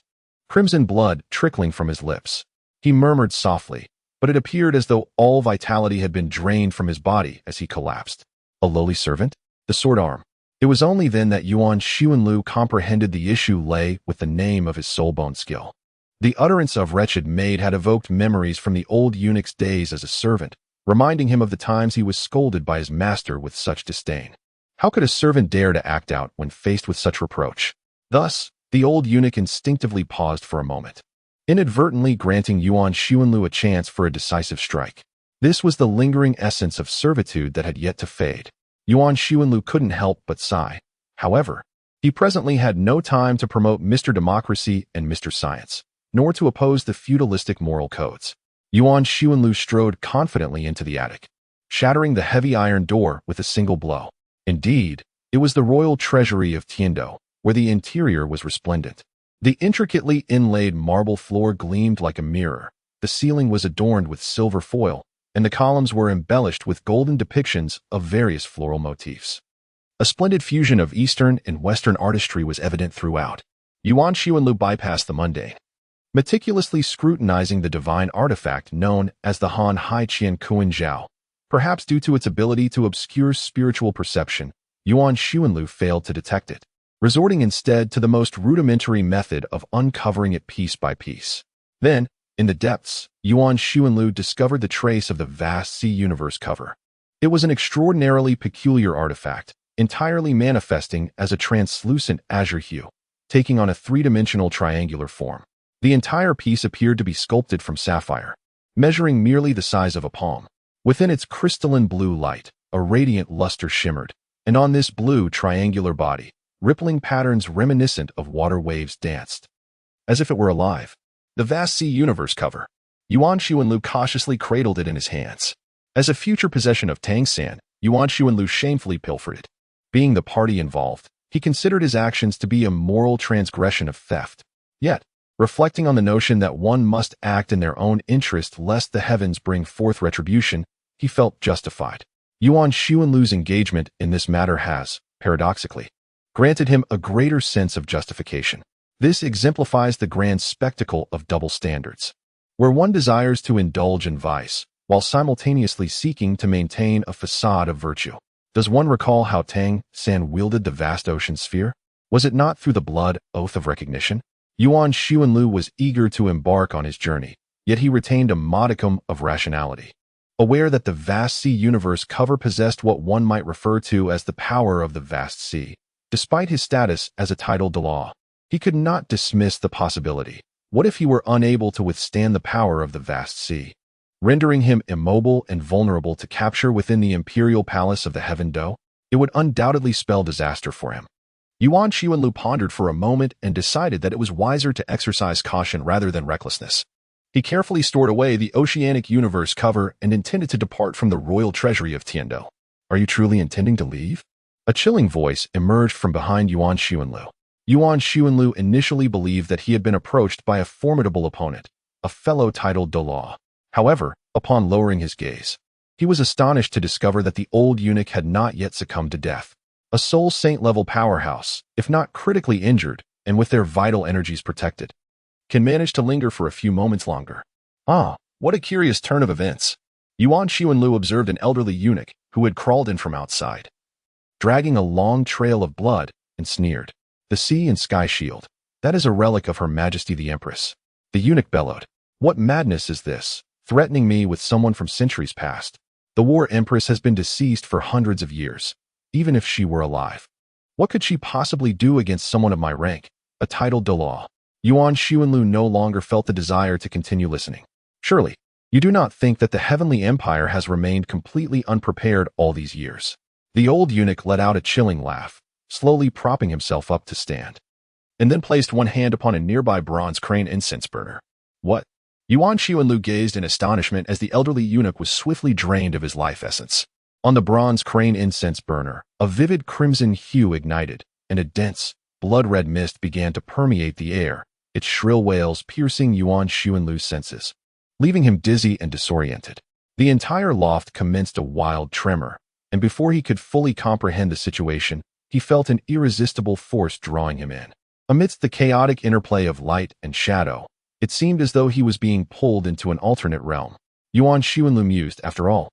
Crimson blood trickling from his lips. He murmured softly, but it appeared as though all vitality had been drained from his body as he collapsed. A lowly servant? The sword arm. It was only then that Yuan Xuanlu comprehended the issue lay with the name of his soulbone skill. The utterance of wretched maid had evoked memories from the old eunuch's days as a servant, reminding him of the times he was scolded by his master with such disdain. How could a servant dare to act out when faced with such reproach? Thus, the old eunuch instinctively paused for a moment, inadvertently granting Yuan Xuanlu a chance for a decisive strike. This was the lingering essence of servitude that had yet to fade. Yuan Xuanlu couldn't help but sigh. However, he presently had no time to promote Mr. Democracy and Mr. Science, nor to oppose the feudalistic moral codes. Yuan Xuanlu strode confidently into the attic, shattering the heavy iron door with a single blow. Indeed, it was the royal treasury of Tiando, where the interior was resplendent. The intricately inlaid marble floor gleamed like a mirror, the ceiling was adorned with silver foil, and the columns were embellished with golden depictions of various floral motifs. A splendid fusion of Eastern and Western artistry was evident throughout. Yuan Xuanlu bypassed the mundane, meticulously scrutinizing the divine artifact known as the Han Hai Qian Kuan Zhao. Perhaps due to its ability to obscure spiritual perception, Yuan Xuanlu failed to detect it, resorting instead to the most rudimentary method of uncovering it piece by piece. Then, in the depths, Yuan Xuanlu discovered the trace of the vast sea universe cover. It was an extraordinarily peculiar artifact, entirely manifesting as a translucent azure hue, taking on a three-dimensional triangular form. The entire piece appeared to be sculpted from sapphire, measuring merely the size of a palm. Within its crystalline blue light, a radiant luster shimmered, and on this blue triangular body, rippling patterns reminiscent of water waves danced. As if it were alive. The vast sea universe cover. Yuan Xuanlu cautiously cradled it in his hands. As a future possession of Tang San, Yuan Xuanlu shamefully pilfered it. Being the party involved, he considered his actions to be a moral transgression of theft. Yet, reflecting on the notion that one must act in their own interest lest the heavens bring forth retribution, he felt justified. Yuan Xuanlu's engagement in this matter has, paradoxically, granted him a greater sense of justification. This exemplifies the grand spectacle of double standards, where one desires to indulge in vice, while simultaneously seeking to maintain a facade of virtue. Does one recall how Tang San wielded the vast ocean sphere? Was it not through the blood oath of recognition? Yuan Xuanlu was eager to embark on his journey, yet he retained a modicum of rationality. Aware that the vast sea universe cover possessed what one might refer to as the power of the vast sea, despite his status as a titled Douluo, he could not dismiss the possibility. What if he were unable to withstand the power of the vast sea, rendering him immobile and vulnerable to capture within the imperial palace of the Heaven Do? It would undoubtedly spell disaster for him. Yuan Xuanlu pondered for a moment and decided that it was wiser to exercise caution rather than recklessness. He carefully stored away the oceanic universe cover and intended to depart from the royal treasury of Tiando. Are you truly intending to leave? A chilling voice emerged from behind Yuan Xuanlu. Yuan Xuanlu initially believed that he had been approached by a formidable opponent, a fellow titled Douluo. However, upon lowering his gaze, He was astonished to discover that the old eunuch had not yet succumbed to death. A soul saint-level powerhouse, if not critically injured, and with their vital energies protected, can manage to linger for a few moments longer. Ah, what a curious turn of events. Yuan Xianlu observed an elderly eunuch who had crawled in from outside, dragging a long trail of blood, and sneered. The sea and sky shield. That is a relic of Her Majesty the Empress. The eunuch bellowed. What madness is this, threatening me with someone from centuries past? The war empress has been deceased for hundreds of years, even if she were alive. What could she possibly do against someone of my rank, a titled Douluo? Yuan Xianlu no longer felt the desire to continue listening. Surely, you do not think that the heavenly empire has remained completely unprepared all these years? The old eunuch let out a chilling laugh, slowly propping himself up to stand, and then placed one hand upon a nearby bronze crane incense burner. What? Yuan Xianlu gazed in astonishment as the elderly eunuch was swiftly drained of his life essence. On the bronze crane incense burner, a vivid crimson hue ignited, and a dense, blood-red mist began to permeate the air, its shrill wails piercing Yuan Xianlu's senses, leaving him dizzy and disoriented. The entire loft commenced a wild tremor, and before he could fully comprehend the situation, he felt an irresistible force drawing him in. Amidst the chaotic interplay of light and shadow, it seemed as though he was being pulled into an alternate realm. Yuan Xianlu mused, after all,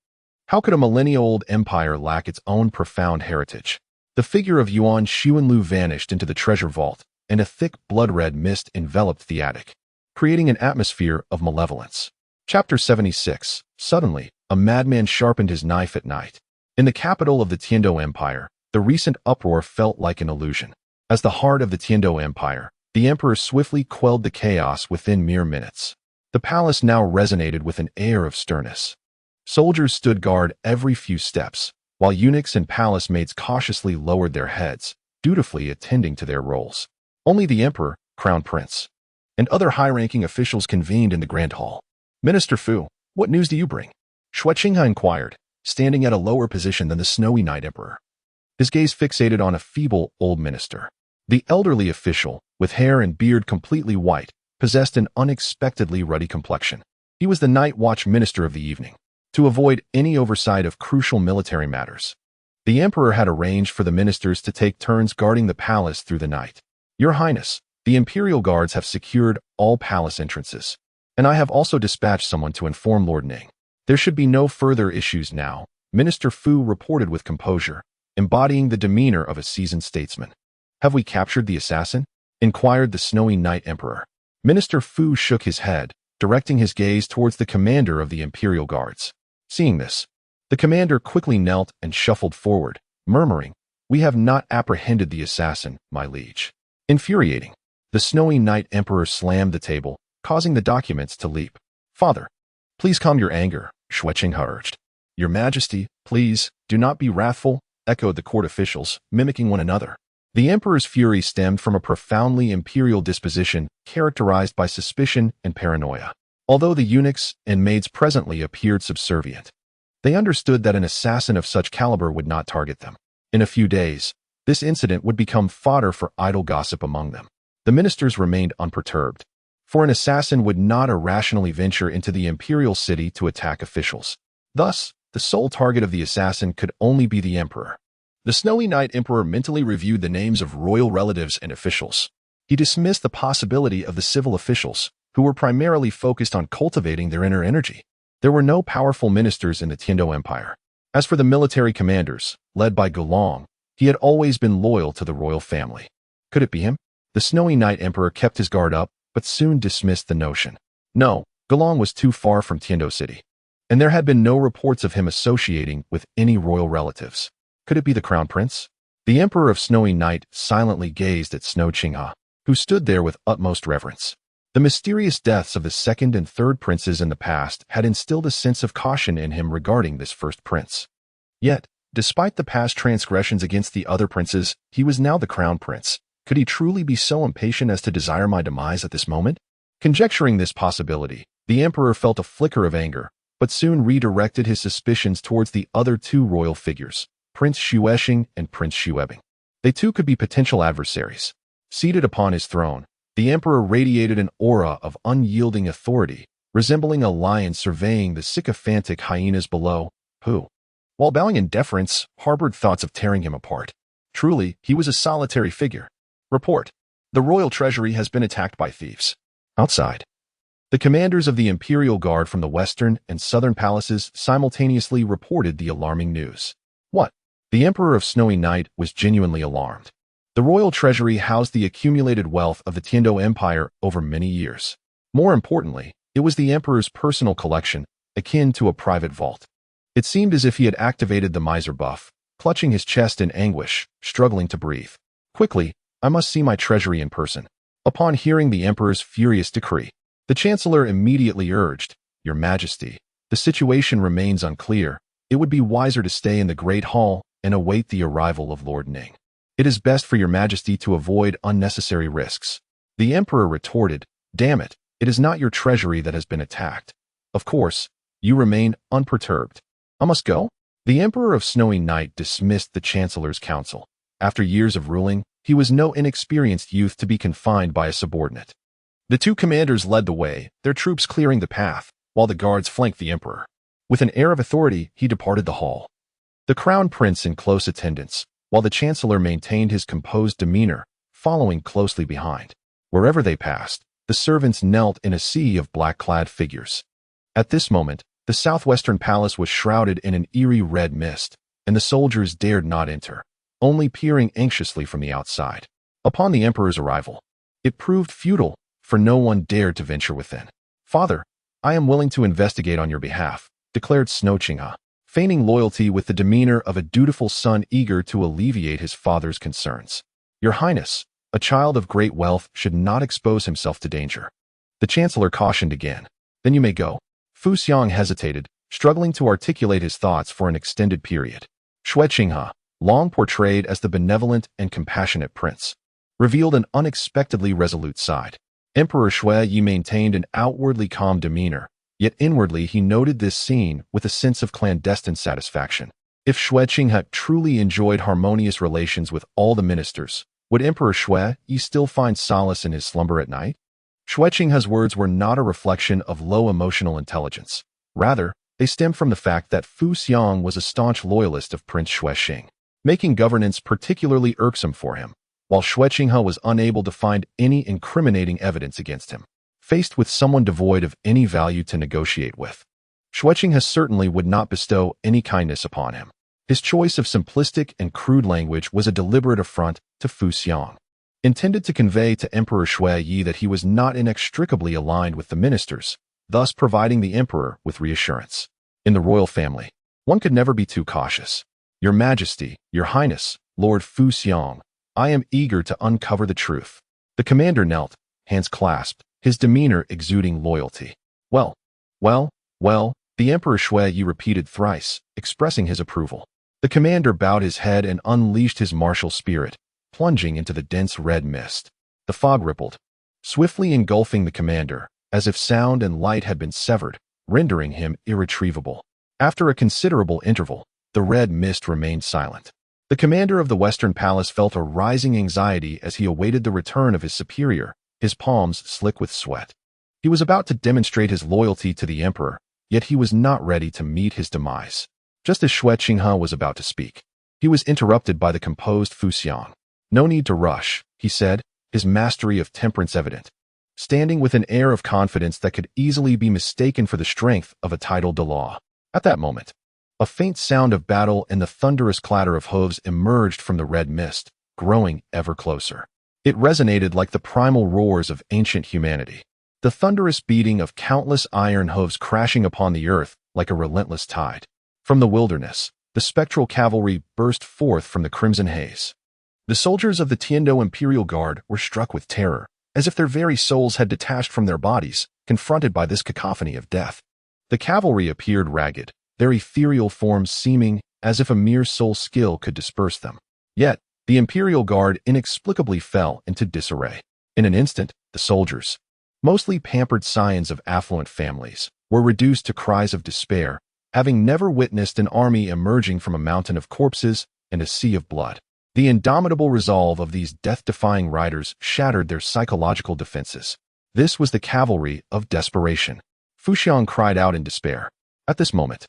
how could a millennia-old empire lack its own profound heritage? The figure of Yuan Xianlu vanished into the treasure vault, and a thick blood-red mist enveloped the attic, creating an atmosphere of malevolence. Chapter 76. Suddenly, a madman sharpened his knife at night. In the capital of the Tiando Empire, the recent uproar felt like an illusion. As the heart of the Tiando Empire, the emperor swiftly quelled the chaos within mere minutes. The palace now resonated with an air of sternness. Soldiers stood guard every few steps, while eunuchs and palace maids cautiously lowered their heads, dutifully attending to their roles. Only the emperor, crown prince, and other high-ranking officials convened in the grand hall. Minister Fu, what news do you bring? Xue Qinghe inquired, standing at a lower position than the snowy night emperor. His gaze fixated on a feeble old minister. The elderly official, with hair and beard completely white, possessed an unexpectedly ruddy complexion. He was the night watch minister of the evening. To avoid any oversight of crucial military matters, the emperor had arranged for the ministers to take turns guarding the palace through the night. Your Highness, the imperial guards have secured all palace entrances, and I have also dispatched someone to inform Lord Ning. There should be no further issues now, Minister Fu reported with composure, embodying the demeanor of a seasoned statesman. Have we captured the assassin? Inquired the snowy night emperor. Minister Fu shook his head, directing his gaze towards the commander of the imperial guards. Seeing this, the commander quickly knelt and shuffled forward, murmuring, "We have not apprehended the assassin, my liege." Infuriating, the snowy night emperor slammed the table, causing the documents to leap. "Father, please calm your anger," Xue Qinghe urged. "Your Majesty, please, do not be wrathful," echoed the court officials, mimicking one another. The emperor's fury stemmed from a profoundly imperial disposition characterized by suspicion and paranoia. Although the eunuchs and maids presently appeared subservient, they understood that an assassin of such caliber would not target them. In a few days, this incident would become fodder for idle gossip among them. The ministers remained unperturbed, for an assassin would not irrationally venture into the imperial city to attack officials. Thus, the sole target of the assassin could only be the emperor. The snowy night emperor mentally reviewed the names of royal relatives and officials. He dismissed the possibility of the civil officials, who were primarily focused on cultivating their inner energy. There were no powerful ministers in the Tiando Empire. As for the military commanders, led by Douluo, he had always been loyal to the royal family. Could it be him? The snowy night emperor kept his guard up, but soon dismissed the notion. No, Douluo was too far from Tiando City, and there had been no reports of him associating with any royal relatives. Could it be the crown prince? The emperor of Snowy Night silently gazed at Xue Qinghe, who stood there with utmost reverence. The mysterious deaths of the second and third princes in the past had instilled a sense of caution in him regarding this first prince. Yet, despite the past transgressions against the other princes, he was now the crown prince. Could he truly be so impatient as to desire my demise at this moment? Conjecturing this possibility, the emperor felt a flicker of anger, but soon redirected his suspicions towards the other two royal figures, Prince Xuexing and Prince Xuebing. They too could be potential adversaries. Seated upon his throne, the emperor radiated an aura of unyielding authority, resembling a lion surveying the sycophantic hyenas below, who, while bowing in deference, harbored thoughts of tearing him apart. Truly, he was a solitary figure. Report. The royal treasury has been attacked by thieves. Outside. The commanders of the Imperial Guard from the western and southern palaces simultaneously reported the alarming news. What? The Emperor of Snowy Night was genuinely alarmed. The royal treasury housed the accumulated wealth of the Tiando Empire over many years. More importantly, it was the Emperor's personal collection, akin to a private vault. It seemed as if he had activated the miser buff, clutching his chest in anguish, struggling to breathe. Quickly, I must see my treasury in person. Upon hearing the Emperor's furious decree, the Chancellor immediately urged, Your Majesty, the situation remains unclear. It would be wiser to stay in the Great Hall and await the arrival of Lord Ning. It is best for Your Majesty to avoid unnecessary risks. The Emperor retorted, Damn it, it is not your treasury that has been attacked. Of course, you remain unperturbed. I must go? The Emperor of Snowy Night dismissed the Chancellor's counsel. After years of ruling, he was no inexperienced youth to be confined by a subordinate. The two commanders led the way, their troops clearing the path, while the guards flanked the Emperor. With an air of authority, he departed the hall. The Crown Prince in close attendance, while the Chancellor maintained his composed demeanor, following closely behind. Wherever they passed, the servants knelt in a sea of black-clad figures. At this moment, the southwestern palace was shrouded in an eerie red mist, and the soldiers dared not enter, only peering anxiously from the outside. Upon the Emperor's arrival, it proved futile, for no one dared to venture within. Father, I am willing to investigate on your behalf, declared Snow Chingha, feigning loyalty with the demeanor of a dutiful son eager to alleviate his father's concerns. Your Highness, a child of great wealth should not expose himself to danger. The Chancellor cautioned again. Then you may go. Fu Xiang hesitated, struggling to articulate his thoughts for an extended period. Shui Chingha, long portrayed as the benevolent and compassionate prince, revealed an unexpectedly resolute side. Emperor Shui Yi maintained an outwardly calm demeanor, yet inwardly he noted this scene with a sense of clandestine satisfaction. If Shui Chingha truly enjoyed harmonious relations with all the ministers, would Emperor Shui Yi still find solace in his slumber at night? Shui Chingha's words were not a reflection of low emotional intelligence. Rather, they stemmed from the fact that Fu Xiang was a staunch loyalist of Prince Shui Xing, making governance particularly irksome for him, while Shui Chingha was unable to find any incriminating evidence against him. Faced with someone devoid of any value to negotiate with, Shui Chingha certainly would not bestow any kindness upon him. His choice of simplistic and crude language was a deliberate affront to Fu Xiang, intended to convey to Emperor Shui Yi that he was not inextricably aligned with the ministers, thus providing the emperor with reassurance. In the royal family, one could never be too cautious. Your Majesty, Your Highness, Lord Fu Xiang, I am eager to uncover the truth. The commander knelt, hands clasped, his demeanor exuding loyalty. Well, the Emperor Shui Yi repeated thrice, expressing his approval. The commander bowed his head and unleashed his martial spirit, plunging into the dense red mist. The fog rippled, swiftly engulfing the commander, as if sound and light had been severed, rendering him irretrievable. After a considerable interval, the red mist remained silent. The commander of the Western Palace felt a rising anxiety as he awaited the return of his superior, his palms slick with sweat. He was about to demonstrate his loyalty to the emperor, yet he was not ready to meet his demise. Just as Shui Chingha was about to speak, he was interrupted by the composed Fu Xiang. No need to rush, he said, his mastery of temperance evident, standing with an air of confidence that could easily be mistaken for the strength of a titled Douluo. At that moment, a faint sound of battle and the thunderous clatter of hooves emerged from the red mist, growing ever closer. It resonated like the primal roars of ancient humanity, the thunderous beating of countless iron hooves crashing upon the earth like a relentless tide. From the wilderness, the spectral cavalry burst forth from the crimson haze. The soldiers of the Tiando Imperial Guard were struck with terror, as if their very souls had detached from their bodies, confronted by this cacophony of death. The cavalry appeared ragged, their ethereal forms seeming as if a mere soul skill could disperse them. Yet, the Imperial Guard inexplicably fell into disarray. In an instant, the soldiers, mostly pampered scions of affluent families, were reduced to cries of despair, having never witnessed an army emerging from a mountain of corpses and a sea of blood. The indomitable resolve of these death-defying riders shattered their psychological defenses. This was the cavalry of desperation. Fu Xiang cried out in despair. At this moment,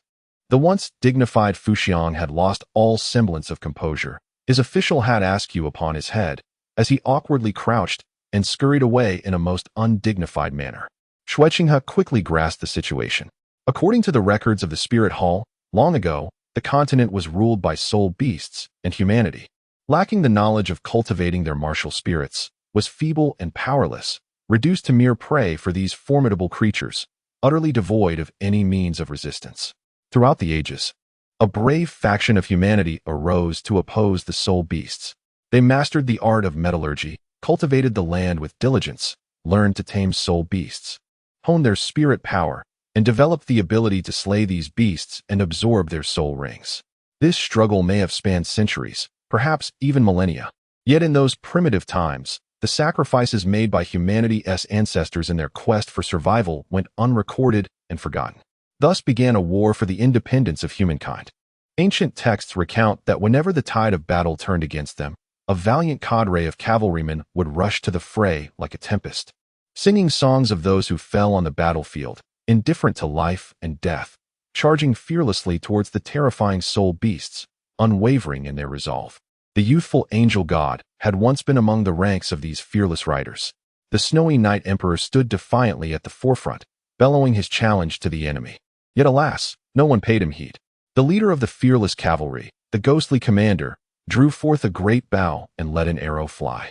The once dignified Fuxiang had lost all semblance of composure. His official had askew upon his head, as he awkwardly crouched and scurried away in a most undignified manner. Shui Qinghe quickly grasped the situation. According to the records of the Spirit Hall, long ago, the continent was ruled by soul beasts, and humanity, lacking the knowledge of cultivating their martial spirits, was feeble and powerless, reduced to mere prey for these formidable creatures, utterly devoid of any means of resistance. Throughout the ages, a brave faction of humanity arose to oppose the soul beasts. They mastered the art of metallurgy, cultivated the land with diligence, learned to tame soul beasts, honed their spirit power, and developed the ability to slay these beasts and absorb their soul rings. This struggle may have spanned centuries, perhaps even millennia. Yet in those primitive times, the sacrifices made by humanity's ancestors in their quest for survival went unrecorded and forgotten. Thus began a war for the independence of humankind. Ancient texts recount that whenever the tide of battle turned against them, a valiant cadre of cavalrymen would rush to the fray like a tempest, singing songs of those who fell on the battlefield, indifferent to life and death, charging fearlessly towards the terrifying soul beasts, unwavering in their resolve. The youthful angel god had once been among the ranks of these fearless riders. The snowy night emperor stood defiantly at the forefront, bellowing his challenge to the enemy. Yet alas, no one paid him heed. The leader of the fearless cavalry, the ghostly commander, drew forth a great bow and let an arrow fly.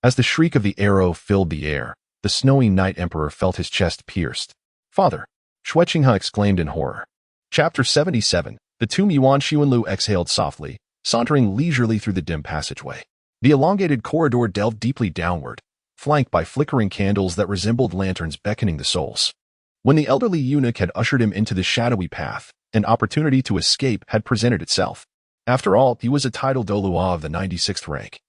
As the shriek of the arrow filled the air, the snowy night emperor felt his chest pierced. "Father!" Shui Qinghe exclaimed in horror. Chapter 77. The tomb. Yuan Xuanlu exhaled softly, sauntering leisurely through the dim passageway. The elongated corridor delved deeply downward, flanked by flickering candles that resembled lanterns beckoning the souls. When the elderly eunuch had ushered him into the shadowy path, an opportunity to escape had presented itself. After all, he was a titled Douluo of the 96th rank.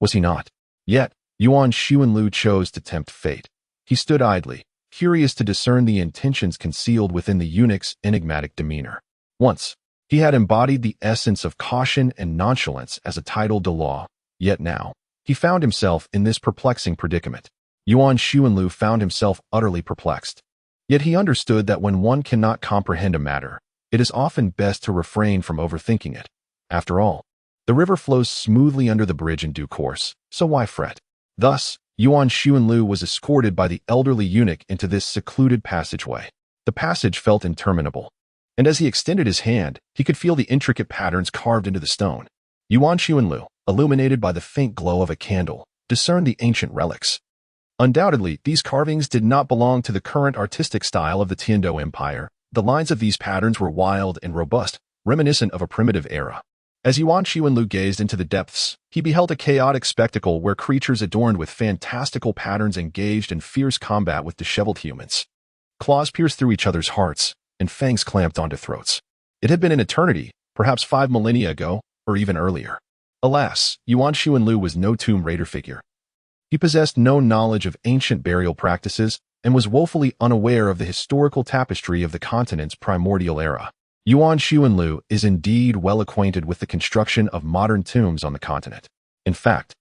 Was he not? Yet, Yuan Xuanlu chose to tempt fate. He stood idly, curious to discern the intentions concealed within the eunuch's enigmatic demeanor. Once, he had embodied the essence of caution and nonchalance as a titled Douluo, yet now, he found himself in this perplexing predicament. Yuan Xuanlu found himself utterly perplexed. Yet he understood that when one cannot comprehend a matter, it is often best to refrain from overthinking it. After all, the river flows smoothly under the bridge in due course, so why fret? Thus, Yuan Xuanlu was escorted by the elderly eunuch into this secluded passageway. The passage felt interminable, and as he extended his hand, he could feel the intricate patterns carved into the stone. Yuan Xuanlu, illuminated by the faint glow of a candle, discerned the ancient relics. Undoubtedly, these carvings did not belong to the current artistic style of the Tiando Empire. The lines of these patterns were wild and robust, reminiscent of a primitive era. As Yuan Xuanlu gazed into the depths, he beheld a chaotic spectacle where creatures adorned with fantastical patterns engaged in fierce combat with disheveled humans. Claws pierced through each other's hearts, and fangs clamped onto throats. It had been an eternity, perhaps 5 millennia ago, or even earlier. Alas, Yuan Xuanlu was no Tomb Raider figure. He possessed no knowledge of ancient burial practices and was woefully unaware of the historical tapestry of the continent's primordial era. Yuan Xuanlu is indeed well acquainted with the construction of modern tombs on the continent. In fact,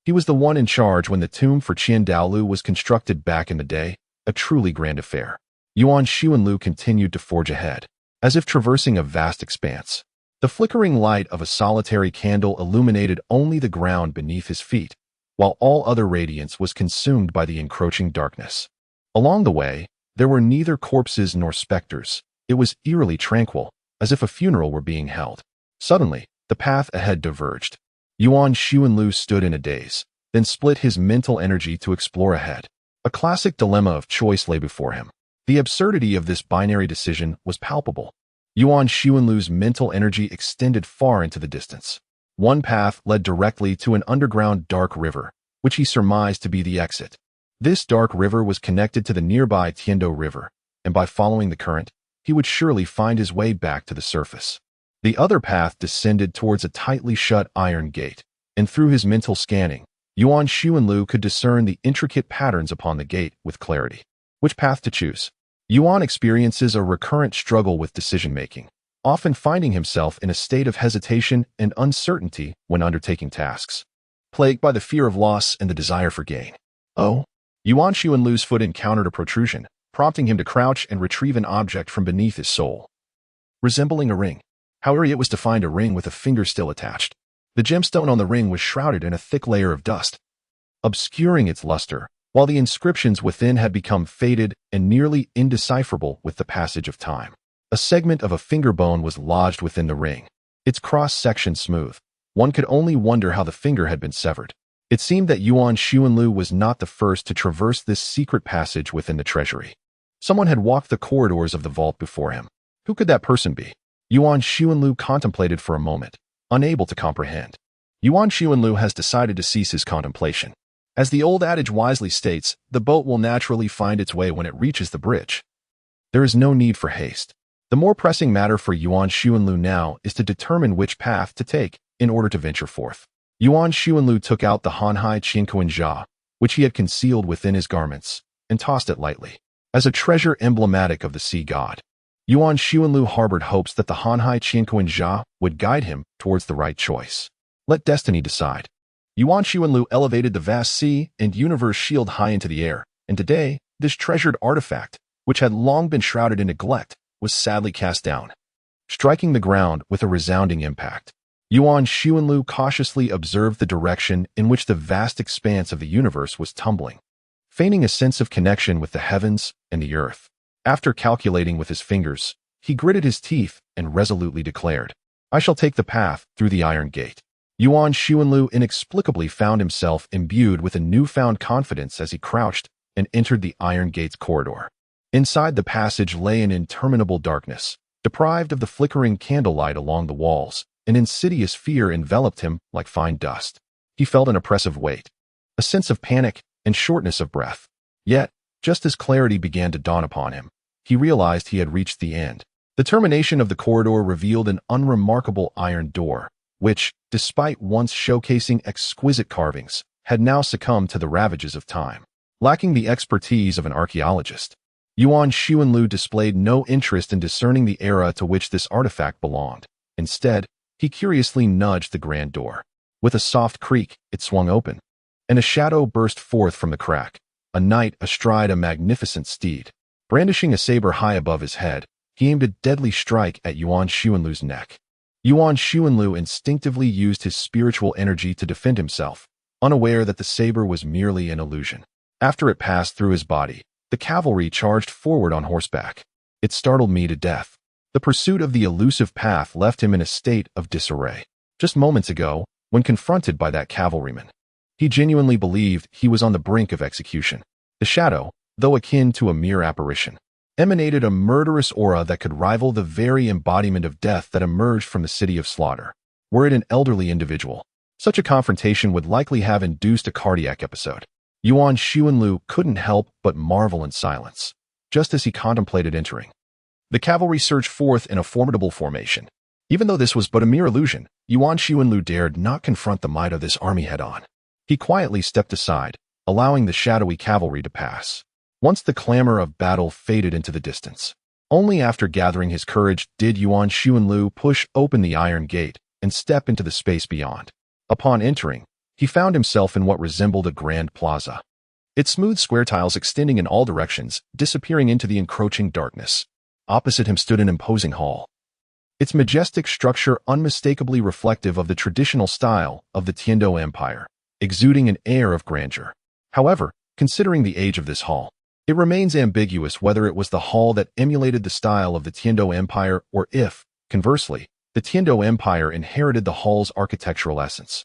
he was the one in charge when the tomb for Qian Douluo was constructed back in the day, a truly grand affair. Yuan Xuanlu continued to forge ahead, as if traversing a vast expanse. The flickering light of a solitary candle illuminated only the ground beneath his feet, while all other radiance was consumed by the encroaching darkness. Along the way, there were neither corpses nor specters. It was eerily tranquil, as if a funeral were being held. Suddenly, the path ahead diverged. Yuan Xuanlu stood in a daze, then split his mental energy to explore ahead. A classic dilemma of choice lay before him. The absurdity of this binary decision was palpable. Yuan Xuanlu's mental energy extended far into the distance. One path led directly to an underground dark river, which he surmised to be the exit. This dark river was connected to the nearby Tiando River, and by following the current, he would surely find his way back to the surface. The other path descended towards a tightly shut iron gate, and through his mental scanning, Yuan Xuanlu could discern the intricate patterns upon the gate with clarity. Which path to choose? Yuan experiences a recurrent struggle with decision-making, often finding himself in a state of hesitation and uncertainty when undertaking tasks, plagued by the fear of loss and the desire for gain. Oh! Yuan Xuanlu's foot encountered a protrusion, prompting him to crouch and retrieve an object from beneath his soul. resembling a ring. However, it was to find a ring with a finger still attached. The gemstone on the ring was shrouded in a thick layer of dust, obscuring its luster, while the inscriptions within had become faded and nearly indecipherable with the passage of time. A segment of a finger bone was lodged within the ring, its cross-section smooth. One could only wonder how the finger had been severed. It seemed that Yuan Xuanlu was not the first to traverse this secret passage within the treasury. Someone had walked the corridors of the vault before him. Who could that person be? Yuan Xuanlu contemplated for a moment, unable to comprehend. Yuan Xuanlu has decided to cease his contemplation. As the old adage wisely states, the boat will naturally find its way when it reaches the bridge. There is no need for haste. The more pressing matter for Yuan Xuanlu now is to determine which path to take in order to venture forth. Yuan Xuanlu took out the Hanhai Qianquanjia, which he had concealed within his garments, and tossed it lightly. As a treasure emblematic of the sea god, Yuan Xuanlu harbored hopes that the Hanhai Qianquanjia would guide him towards the right choice. Let destiny decide. Yuan Xuanlu elevated the vast sea and universe shield high into the air, and today, this treasured artifact, which had long been shrouded in neglect, was sadly cast down, striking the ground with a resounding impact. Yuan Xuanlu cautiously observed the direction in which the vast expanse of the universe was tumbling, feigning a sense of connection with the heavens and the earth. After calculating with his fingers, he gritted his teeth and resolutely declared, "I shall take the path through the iron gate." Yuan Xuanlu inexplicably found himself imbued with a newfound confidence as he crouched and entered the iron gate's corridor. Inside the passage lay an interminable darkness. Deprived of the flickering candlelight along the walls, an insidious fear enveloped him like fine dust. He felt an oppressive weight, a sense of panic and shortness of breath. Yet, just as clarity began to dawn upon him, he realized he had reached the end. The termination of the corridor revealed an unremarkable iron door, which, despite once showcasing exquisite carvings, had now succumbed to the ravages of time. Lacking the expertise of an archaeologist, Yuan Xuanlu displayed no interest in discerning the era to which this artifact belonged. Instead, he curiously nudged the grand door. With a soft creak, it swung open, and a shadow burst forth from the crack, a knight astride a magnificent steed. Brandishing a saber high above his head, he aimed a deadly strike at Yuan Xuanlu's neck. Yuan Xuanlu instinctively used his spiritual energy to defend himself, unaware that the saber was merely an illusion. After it passed through his body, the cavalry charged forward on horseback. It startled me to death. The pursuit of the elusive path left him in a state of disarray. Just moments ago, when confronted by that cavalryman, he genuinely believed he was on the brink of execution. The shadow, though akin to a mere apparition, emanated a murderous aura that could rival the very embodiment of death that emerged from the city of slaughter. Were it an elderly individual, such a confrontation would likely have induced a cardiac episode. Yuan Xuanlu couldn't help but marvel in silence, just as he contemplated entering. The cavalry surged forth in a formidable formation. Even though this was but a mere illusion, Yuan Xuanlu dared not confront the might of this army head-on. He quietly stepped aside, allowing the shadowy cavalry to pass. Once the clamor of battle faded into the distance, only after gathering his courage did Yuan Xuanlu push open the iron gate and step into the space beyond. Upon entering, he found himself in what resembled a grand plaza, its smooth square tiles extending in all directions, disappearing into the encroaching darkness. Opposite him stood an imposing hall, its majestic structure unmistakably reflective of the traditional style of the Tiando Empire, exuding an air of grandeur. However, considering the age of this hall, it remains ambiguous whether it was the hall that emulated the style of the Tiando Empire or if, conversely, the Tiando Empire inherited the hall's architectural essence.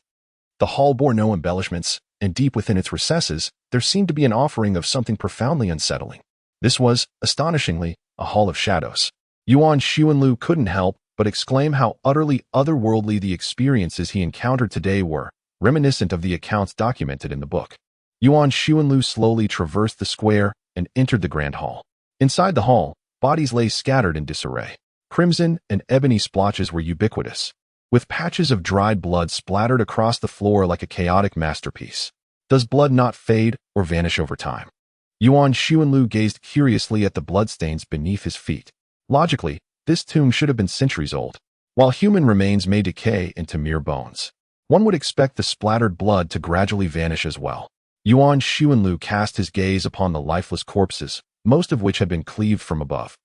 The hall bore no embellishments, and deep within its recesses, there seemed to be an offering of something profoundly unsettling. This was, astonishingly, a hall of shadows. Yuan Xuanlu couldn't help but exclaim how utterly otherworldly the experiences he encountered today were, reminiscent of the accounts documented in the book. Yuan Xuanlu slowly traversed the square and entered the grand hall. Inside the hall, bodies lay scattered in disarray. Crimson and ebony splotches were ubiquitous, with patches of dried blood splattered across the floor like a chaotic masterpiece. Does blood not fade or vanish over time? Yuan Xuanlu gazed curiously at the bloodstains beneath his feet. Logically, this tomb should have been centuries old. While human remains may decay into mere bones, one would expect the splattered blood to gradually vanish as well. Yuan Xuanlu cast his gaze upon the lifeless corpses, most of which had been cleaved from above.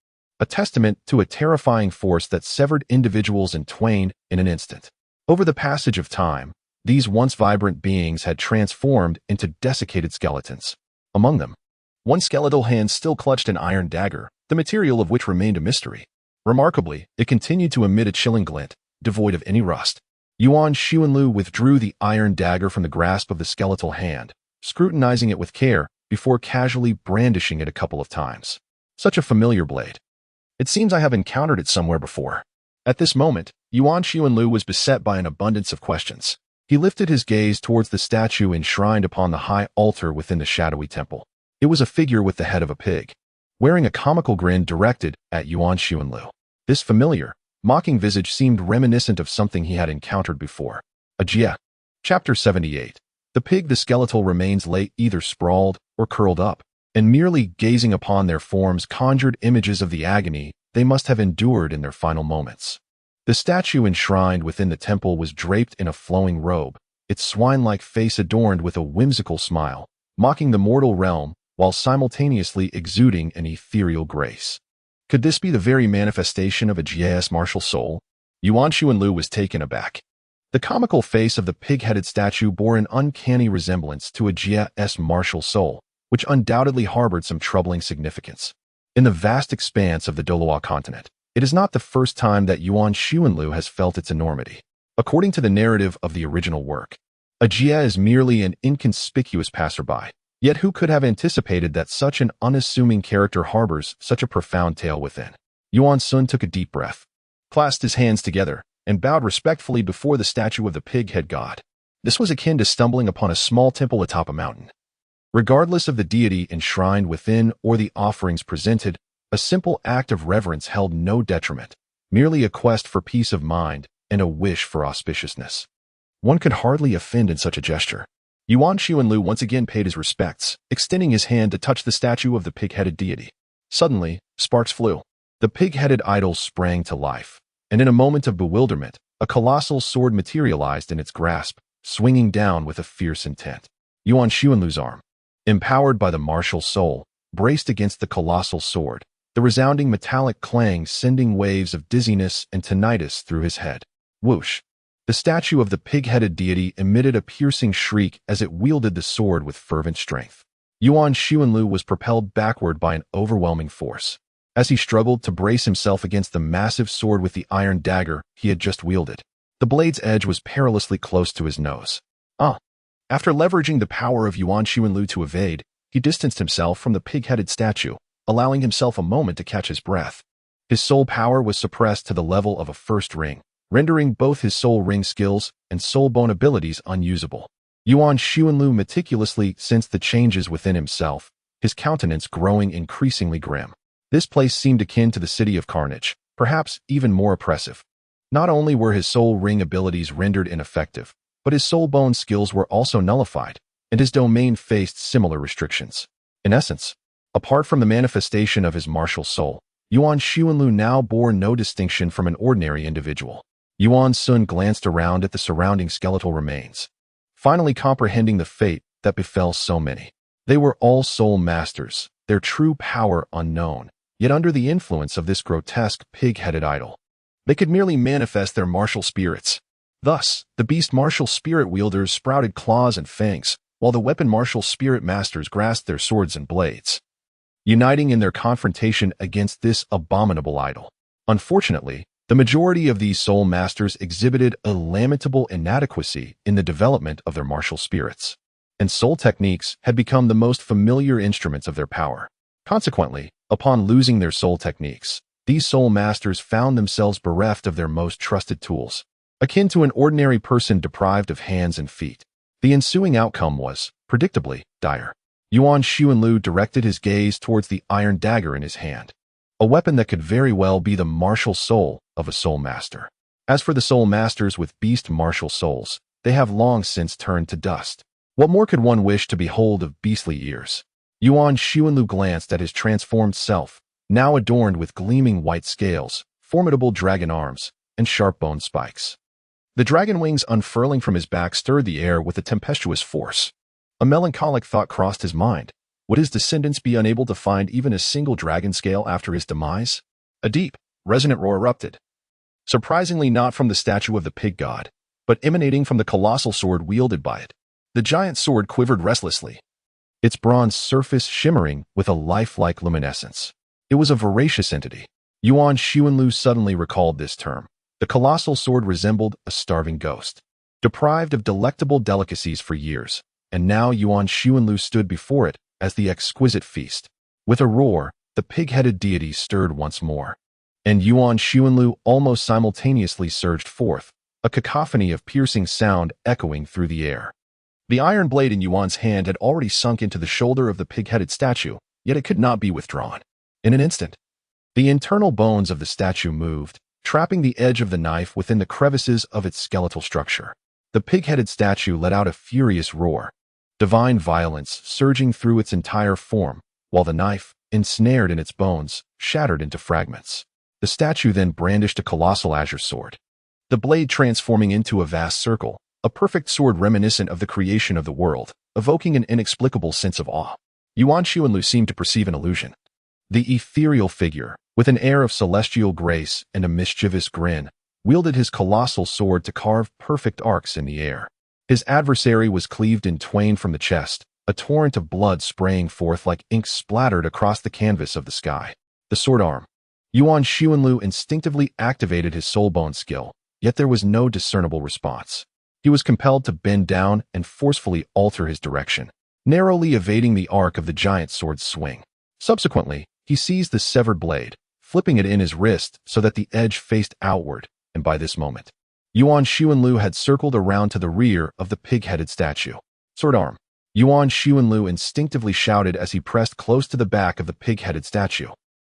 a testament to a terrifying force that severed individuals in twain in an instant. Over the passage of time, these once vibrant beings had transformed into desiccated skeletons. Among them, one skeletal hand still clutched an iron dagger, the material of which remained a mystery. Remarkably, it continued to emit a chilling glint, devoid of any rust. Yuan Xuanlu withdrew the iron dagger from the grasp of the skeletal hand, scrutinizing it with care before casually brandishing it a couple of times. Such a familiar blade. It seems I have encountered it somewhere before. At this moment, Yuan Xuanlu was beset by an abundance of questions. He lifted his gaze towards the statue enshrined upon the high altar within the shadowy temple. It was a figure with the head of a pig, wearing a comical grin directed at Yuan Xuanlu. This familiar, mocking visage seemed reminiscent of something he had encountered before. Ajia. Chapter 78. The pig the skeletal remains lay either sprawled or curled up, and merely gazing upon their forms conjured images of the agony they must have endured in their final moments. The statue enshrined within the temple was draped in a flowing robe, its swine-like face adorned with a whimsical smile, mocking the mortal realm while simultaneously exuding an ethereal grace. Could this be the very manifestation of a Jia's martial soul? Yuan Xuanlu was taken aback. The comical face of the pig-headed statue bore an uncanny resemblance to a Jia's martial soul, which undoubtedly harbored some troubling significance. In the vast expanse of the Douluo continent, it is not the first time that Yuan Xuanlu has felt its enormity. According to the narrative of the original work, a Jia is merely an inconspicuous passerby. Yet who could have anticipated that such an unassuming character harbors such a profound tale within? Yuan Sun took a deep breath, clasped his hands together, and bowed respectfully before the statue of the pig-head god. This was akin to stumbling upon a small temple atop a mountain. Regardless of the deity enshrined within or the offerings presented, a simple act of reverence held no detriment, merely a quest for peace of mind and a wish for auspiciousness. One could hardly offend in such a gesture. Yuan Xuanlu once again paid his respects, extending his hand to touch the statue of the pig-headed deity. Suddenly, sparks flew. The pig-headed idol sprang to life, and in a moment of bewilderment, a colossal sword materialized in its grasp, swinging down with a fierce intent. Yuan Xuanlu's arm, empowered by the martial soul, braced against the colossal sword, the resounding metallic clang sending waves of dizziness and tinnitus through his head. Whoosh! The statue of the pig-headed deity emitted a piercing shriek as it wielded the sword with fervent strength. Yuan Xuanlu was propelled backward by an overwhelming force. As he struggled to brace himself against the massive sword with the iron dagger he had just wielded, the blade's edge was perilously close to his nose. After leveraging the power of Yuan Xuanlu to evade, he distanced himself from the pig-headed statue, allowing himself a moment to catch his breath. His soul power was suppressed to the level of a first ring, rendering both his soul ring skills and soul bone abilities unusable. Yuan Xuanlu meticulously sensed the changes within himself, his countenance growing increasingly grim. This place seemed akin to the city of carnage, perhaps even more oppressive. Not only were his soul ring abilities rendered ineffective, but his soul bone skills were also nullified, and his domain faced similar restrictions. In essence, apart from the manifestation of his martial soul, Yuan Xuanlu now bore no distinction from an ordinary individual. Yuan Sun glanced around at the surrounding skeletal remains, finally comprehending the fate that befell so many. They were all soul masters, their true power unknown, yet under the influence of this grotesque pig-headed idol. They could merely manifest their martial spirits. Thus, the beast martial spirit wielders sprouted claws and fangs, while the weapon martial spirit masters grasped their swords and blades, uniting in their confrontation against this abominable idol. Unfortunately, the majority of these soul masters exhibited a lamentable inadequacy in the development of their martial spirits, and soul techniques had become the most familiar instruments of their power. Consequently, upon losing their soul techniques, these soul masters found themselves bereft of their most trusted tools, akin to an ordinary person deprived of hands and feet. The ensuing outcome was, predictably, dire. Yuan Xuanlu directed his gaze towards the iron dagger in his hand, a weapon that could very well be the martial soul of a soul master. As for the soul masters with beast martial souls, they have long since turned to dust. What more could one wish to behold of beastly ears? Yuan Xuanlu glanced at his transformed self, now adorned with gleaming white scales, formidable dragon arms, and sharp-boned spikes. The dragon wings unfurling from his back stirred the air with a tempestuous force. A melancholic thought crossed his mind. Would his descendants be unable to find even a single dragon scale after his demise? A deep, resonant roar erupted. Surprisingly not from the statue of the pig god, but emanating from the colossal sword wielded by it. The giant sword quivered restlessly, its bronze surface shimmering with a lifelike luminescence. It was a voracious entity. Yuan Xuanlu suddenly recalled this term. The colossal sword resembled a starving ghost, deprived of delectable delicacies for years, and now Yuan Xuanlu stood before it as the exquisite feast. With a roar, the pig-headed deity stirred once more, and Yuan Xuanlu almost simultaneously surged forth, a cacophony of piercing sound echoing through the air. The iron blade in Yuan's hand had already sunk into the shoulder of the pig-headed statue, yet it could not be withdrawn. In an instant, the internal bones of the statue moved, trapping the edge of the knife within the crevices of its skeletal structure. The pig-headed statue let out a furious roar, divine violence surging through its entire form, while the knife, ensnared in its bones, shattered into fragments. The statue then brandished a colossal azure sword, the blade transforming into a vast circle, a perfect sword reminiscent of the creation of the world, evoking an inexplicable sense of awe. Yuan Xuanlu seemed to perceive an illusion. The ethereal figure, with an air of celestial grace and a mischievous grin, wielded his colossal sword to carve perfect arcs in the air. His adversary was cleaved in twain from the chest, a torrent of blood spraying forth like ink splattered across the canvas of the sky. The sword arm. Yuan Xuanlu instinctively activated his soulbone skill, yet there was no discernible response. He was compelled to bend down and forcefully alter his direction, narrowly evading the arc of the giant sword's swing. Subsequently, he seized the severed blade, flipping it in his wrist so that the edge faced outward, and by this moment, Yuan Xuanlu had circled around to the rear of the pig-headed statue. Sword arm. Yuan Xuanlu instinctively shouted as he pressed close to the back of the pig-headed statue,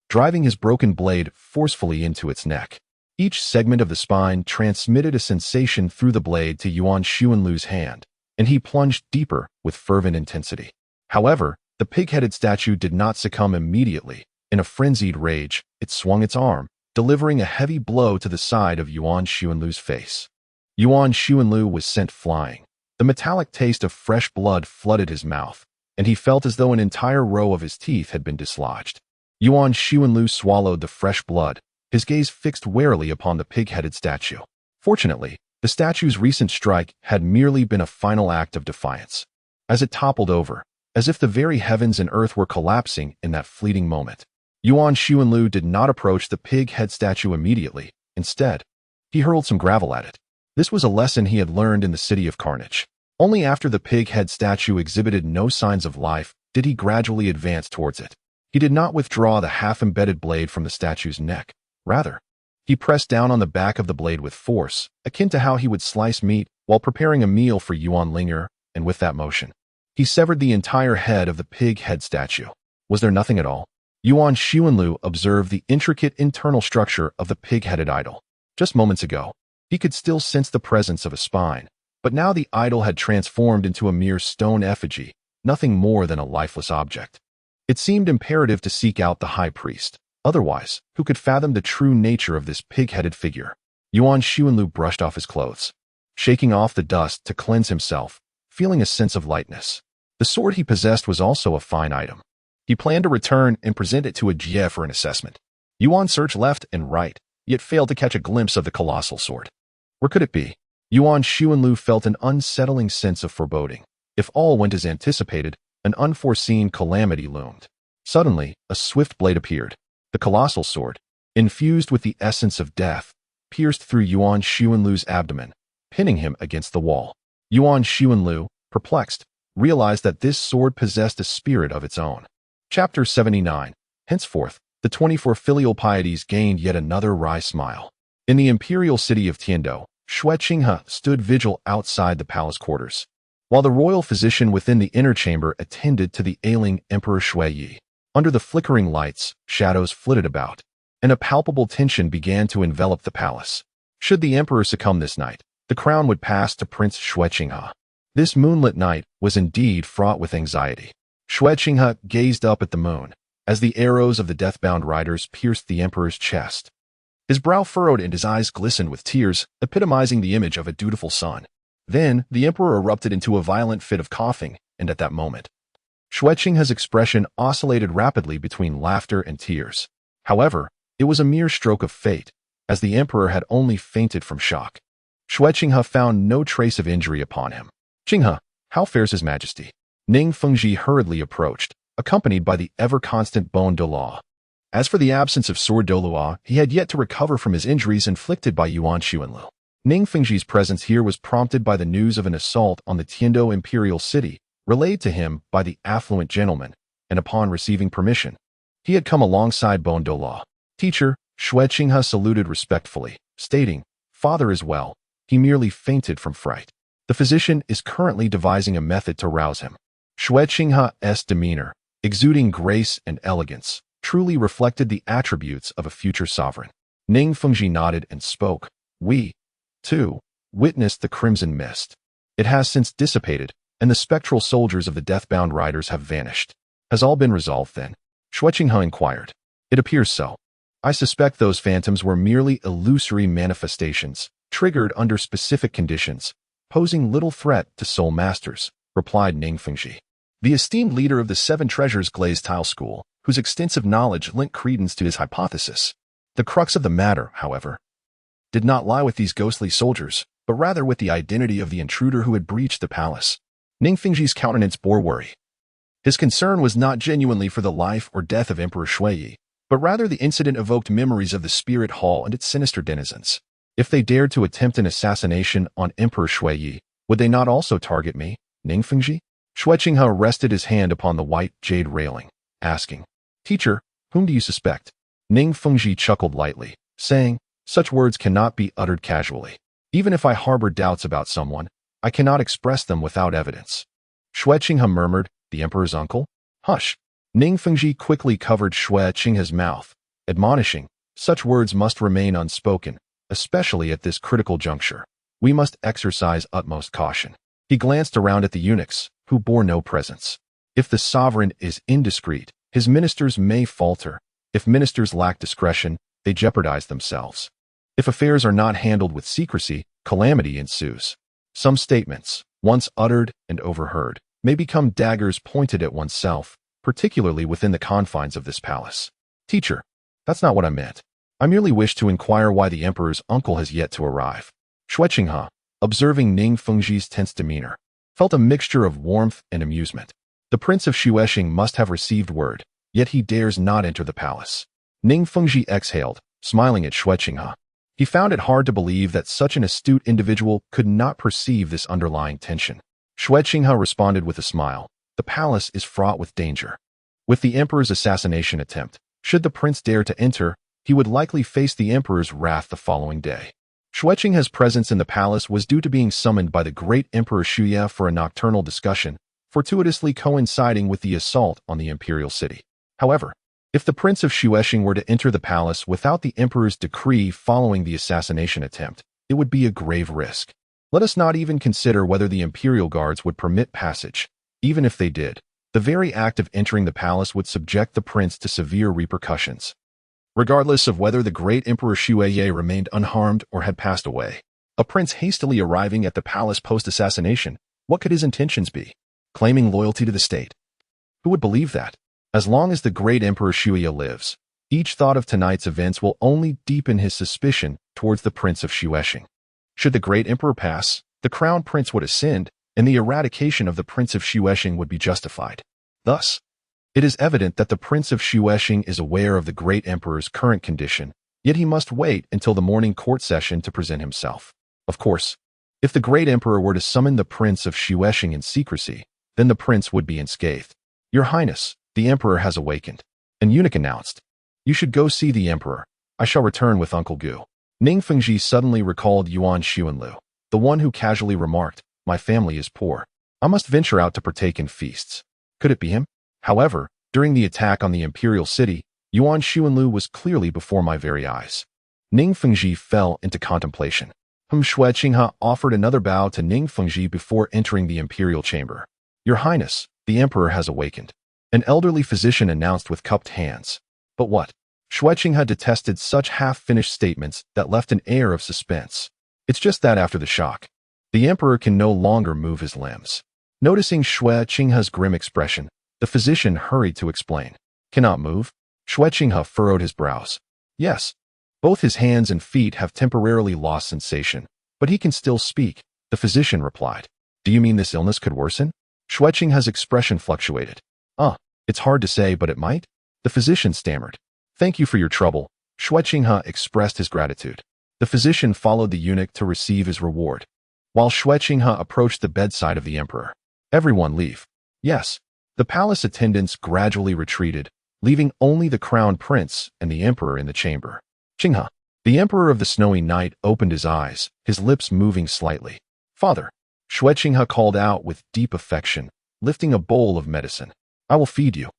driving his broken blade forcefully into its neck. Each segment of the spine transmitted a sensation through the blade to Yuan Xuanlu's hand, and he plunged deeper with fervent intensity. However, the pig-headed statue did not succumb immediately. In a frenzied rage, it swung its arm, delivering a heavy blow to the side of Yuan Xuanlu's face. Yuan Xuanlu was sent flying. The metallic taste of fresh blood flooded his mouth, and he felt as though an entire row of his teeth had been dislodged. Yuan Xuanlu swallowed the fresh blood, his gaze fixed warily upon the pig-headed statue. Fortunately, the statue's recent strike had merely been a final act of defiance. As it toppled over, as if the very heavens and earth were collapsing in that fleeting moment, Yuan Xuanlu did not approach the pig-head statue immediately. Instead, he hurled some gravel at it. This was a lesson he had learned in the City of Carnage. Only after the pig-head statue exhibited no signs of life did he gradually advance towards it. He did not withdraw the half-embedded blade from the statue's neck. Rather, he pressed down on the back of the blade with force, akin to how he would slice meat while preparing a meal for Yuan Ling'er, and with that motion, he severed the entire head of the pig-head statue. Was there nothing at all? Yuan Xuanlu observed the intricate internal structure of the pig-headed idol. Just moments ago, he could still sense the presence of a spine, but now the idol had transformed into a mere stone effigy, nothing more than a lifeless object. It seemed imperative to seek out the high priest. Otherwise, who could fathom the true nature of this pig-headed figure? Yuan Xuanlu brushed off his clothes, shaking off the dust to cleanse himself, feeling a sense of lightness. The sword he possessed was also a fine item. He planned to return and present it to a Jie for an assessment. Yuan searched left and right, yet failed to catch a glimpse of the colossal sword. Where could it be? Yuan Xuanlu felt an unsettling sense of foreboding. If all went as anticipated, an unforeseen calamity loomed. Suddenly, a swift blade appeared. The colossal sword, infused with the essence of death, pierced through Yuan Xuanlu's abdomen, pinning him against the wall. Yuan Xuanlu, perplexed, realized that this sword possessed a spirit of its own. Chapter 79. Henceforth, the 24 filial pieties gained yet another wry smile. In the imperial city of Tiando, Xue Qinghe stood vigil outside the palace quarters, while the royal physician within the inner chamber attended to the ailing Emperor Xue Yi. Under the flickering lights, shadows flitted about, and a palpable tension began to envelop the palace. Should the emperor succumb this night, the crown would pass to Prince Xue Qinghe. This moonlit night was indeed fraught with anxiety. Xue Qinghe gazed up at the moon, as the arrows of the death-bound riders pierced the emperor's chest. His brow furrowed and his eyes glistened with tears, epitomizing the image of a dutiful son. Then, the emperor erupted into a violent fit of coughing, and at that moment, Xue Qinghe's expression oscillated rapidly between laughter and tears. However, It was a mere stroke of fate, as the emperor had only fainted from shock. Xue Qinghe found no trace of injury upon him. "Qinghe, how fares his majesty?" Ning Fengji hurriedly approached, accompanied by the ever-constant Bon Douluo. As for the absence of sword Douluo, he had yet to recover from his injuries inflicted by Yuan Xuanlu. Ning Fengji's presence here was prompted by the news of an assault on the Tiando imperial city, relayed to him by the affluent gentleman, and upon receiving permission, he had come alongside Bon Douluo. "Teacher," Xue Qinghe saluted respectfully, stating, "Father is well. He merely fainted from fright. The physician is currently devising a method to rouse him." Xue Qinghe's demeanor, exuding grace and elegance, truly reflected the attributes of a future sovereign. Ning Fengji nodded and spoke. "We, too, witnessed the crimson mist. It has since dissipated, and the spectral soldiers of the death-bound riders have vanished." "Has all been resolved, then?" Xue Qinghe inquired. "It appears so. I suspect those phantoms were merely illusory manifestations, triggered under specific conditions, posing little threat to soul masters," replied Ning Fengji. The esteemed leader of the Seven Treasures Glazed Tile School, whose extensive knowledge lent credence to his hypothesis. The crux of the matter, however, did not lie with these ghostly soldiers, but rather with the identity of the intruder who had breached the palace. Ning Fengji's countenance bore worry. His concern was not genuinely for the life or death of Emperor Shuiyi, but rather the incident evoked memories of the Spirit Hall and its sinister denizens. If they dared to attempt an assassination on Emperor Shuiyi, would they not also target me, Ning Fengji? Xue Qinghe rested his hand upon the white jade railing, asking, "Teacher, whom do you suspect?" Ning Fengji chuckled lightly, saying, "Such words cannot be uttered casually. Even if I harbor doubts about someone, I cannot express them without evidence." Xue Qinghe murmured, "The emperor's uncle?" "Hush." Ning Fengji quickly covered Xue Qinghe's mouth, admonishing, "Such words must remain unspoken, especially at this critical juncture. We must exercise utmost caution." He glanced around at the eunuchs, who bore no presence. If the sovereign is indiscreet, his ministers may falter. If ministers lack discretion, they jeopardize themselves. If affairs are not handled with secrecy, calamity ensues. Some statements, once uttered and overheard, may become daggers pointed at oneself, particularly within the confines of this palace. "Teacher, that's not what I meant. I merely wish to inquire why the emperor's uncle has yet to arrive." Xue Qinghe, observing Ning Fengji's tense demeanor, felt a mixture of warmth and amusement. The Prince of Xuexing must have received word, yet he dares not enter the palace. Ning Fengji exhaled, smiling at Xue Qinghe. He found it hard to believe that such an astute individual could not perceive this underlying tension. Xue Qinghe responded with a smile. "The palace is fraught with danger. With the emperor's assassination attempt, should the prince dare to enter, he would likely face the emperor's wrath the following day." Xue Qinghe's presence in the palace was due to being summoned by the great Emperor Shuya for a nocturnal discussion, fortuitously coinciding with the assault on the imperial city. However, if the Prince of Xuexing were to enter the palace without the emperor's decree following the assassination attempt, it would be a grave risk. Let us not even consider whether the imperial guards would permit passage. Even if they did, the very act of entering the palace would subject the prince to severe repercussions. Regardless of whether the great Emperor Shuiyi remained unharmed or had passed away, a prince hastily arriving at the palace post-assassination, what could his intentions be? Claiming loyalty to the state? Who would believe that? As long as the great Emperor Shuiyi lives, each thought of tonight's events will only deepen his suspicion towards the Prince of Xuexing. Should the great emperor pass, the crown prince would ascend, and the eradication of the Prince of Xuexing would be justified. Thus, it is evident that the Prince of Xuexing is aware of the great emperor's current condition, yet he must wait until the morning court session to present himself. Of course, if the great emperor were to summon the Prince of Xuexing in secrecy, then the prince would be unscathed. "Your Highness, the emperor has awakened," an eunuch announced. "You should go see the emperor. I shall return with Uncle Gu." Ning Fengji suddenly recalled Yuan Xuanlu, the one who casually remarked, "My family is poor. I must venture out to partake in feasts." Could it be him? However, during the attack on the imperial city, Yuan Xuanlu was clearly before my very eyes. Ning Fengji fell into contemplation. Xue Qinghe offered another bow to Ning Fengji before entering the imperial chamber. "Your Highness, the emperor has awakened," an elderly physician announced with cupped hands. But what? Xue Qinghe detested such half-finished statements that left an air of suspense. It's just that after the shock, the emperor can no longer move his limbs. Noticing Xue Qinghe's grim expression, the physician hurried to explain. "Cannot move?" Xue Qinghe furrowed his brows. Yes. Both his hands and feet have temporarily lost sensation, but he can still speak, the physician replied. Do you mean this illness could worsen? Xueqing's expression fluctuated. It's hard to say, but it might, the physician stammered. Thank you for your trouble. Xueqing expressed his gratitude. The physician followed the eunuch to receive his reward. While Xueqing approached the bedside of the emperor. Everyone leave. Yes. The palace attendants gradually retreated, leaving only the crown prince and the emperor in the chamber. Qinghe, the emperor of the snowy night, opened his eyes, his lips moving slightly. Father, Xueqing called out with deep affection, lifting a bowl of medicine. I will feed you.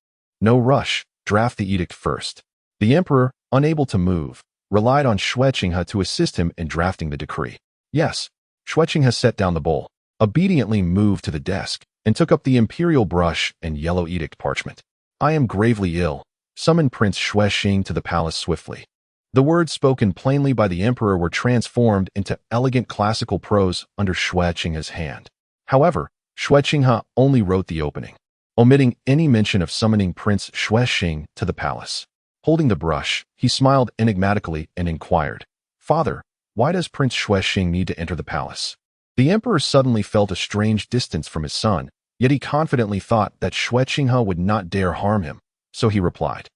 No rush, draft the edict first. The emperor, unable to move, relied on Xueqing to assist him in drafting the decree. Yes. Xueqing set down the bowl, obediently moved to the desk, and took up the imperial brush and yellow edict parchment. I am gravely ill. Summon Prince Xueqing to the palace swiftly. The words spoken plainly by the emperor were transformed into elegant classical prose under Xueqing's hand. However, Xueqing only wrote the opening, omitting any mention of summoning Prince Xueqing to the palace. Holding the brush, he smiled enigmatically and inquired, Father, why does Prince Xueqing need to enter the palace? The emperor suddenly felt a strange distance from his son, yet he confidently thought that Xueqing would not dare harm him, so he replied,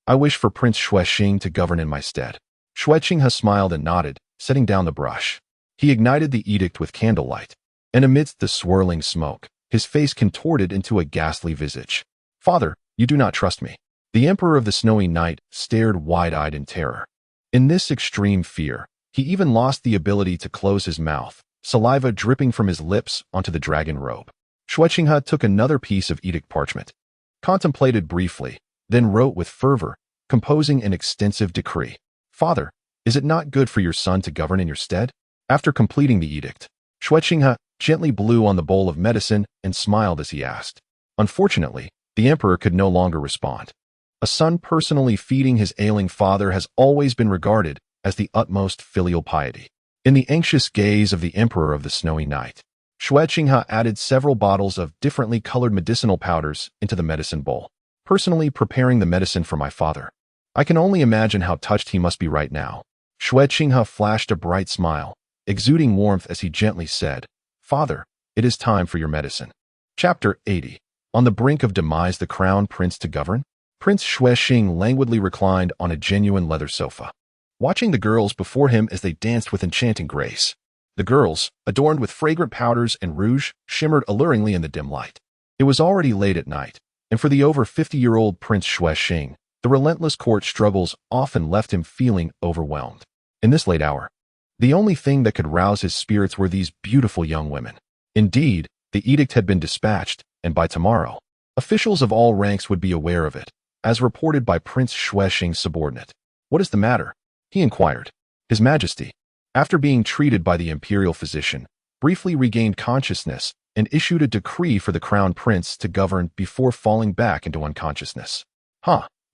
I wish for Prince Xueqing to govern in my stead. Xueqing smiled and nodded, setting down the brush. He ignited the edict with candlelight, and amidst the swirling smoke, his face contorted into a ghastly visage. Father, you do not trust me. The emperor of the snowy night stared wide-eyed in terror. In this extreme fear, he even lost the ability to close his mouth, saliva dripping from his lips onto the dragon robe. Xueqing took another piece of edict parchment, contemplated briefly, then wrote with fervor, composing an extensive decree. Father, is it not good for your son to govern in your stead? After completing the edict, Xueqing gently blew on the bowl of medicine and smiled as he asked. Unfortunately, the emperor could no longer respond. A son personally feeding his ailing father has always been regarded as the utmost filial piety. In the anxious gaze of the emperor of the snowy night, Xueqing added several bottles of differently colored medicinal powders into the medicine bowl. Personally preparing the medicine for my father. I can only imagine how touched he must be right now. Xueqing flashed a bright smile, exuding warmth as he gently said, Father, it is time for your medicine. Chapter 80. On the brink of demise, the crown prince to govern? Prince Xueqing languidly reclined on a genuine leather sofa, watching the girls before him as they danced with enchanting grace. The girls, adorned with fragrant powders and rouge, shimmered alluringly in the dim light. It was already late at night, and for the over 50-year-old Prince Xueqing, the relentless court struggles often left him feeling overwhelmed. In this late hour, the only thing that could rouse his spirits were these beautiful young women. Indeed, the edict had been dispatched, and by tomorrow, officials of all ranks would be aware of it, as reported by Prince Xueqing's subordinate. What is the matter? He inquired. His Majesty, after being treated by the imperial physician, briefly regained consciousness and issued a decree for the crown prince to govern before falling back into unconsciousness.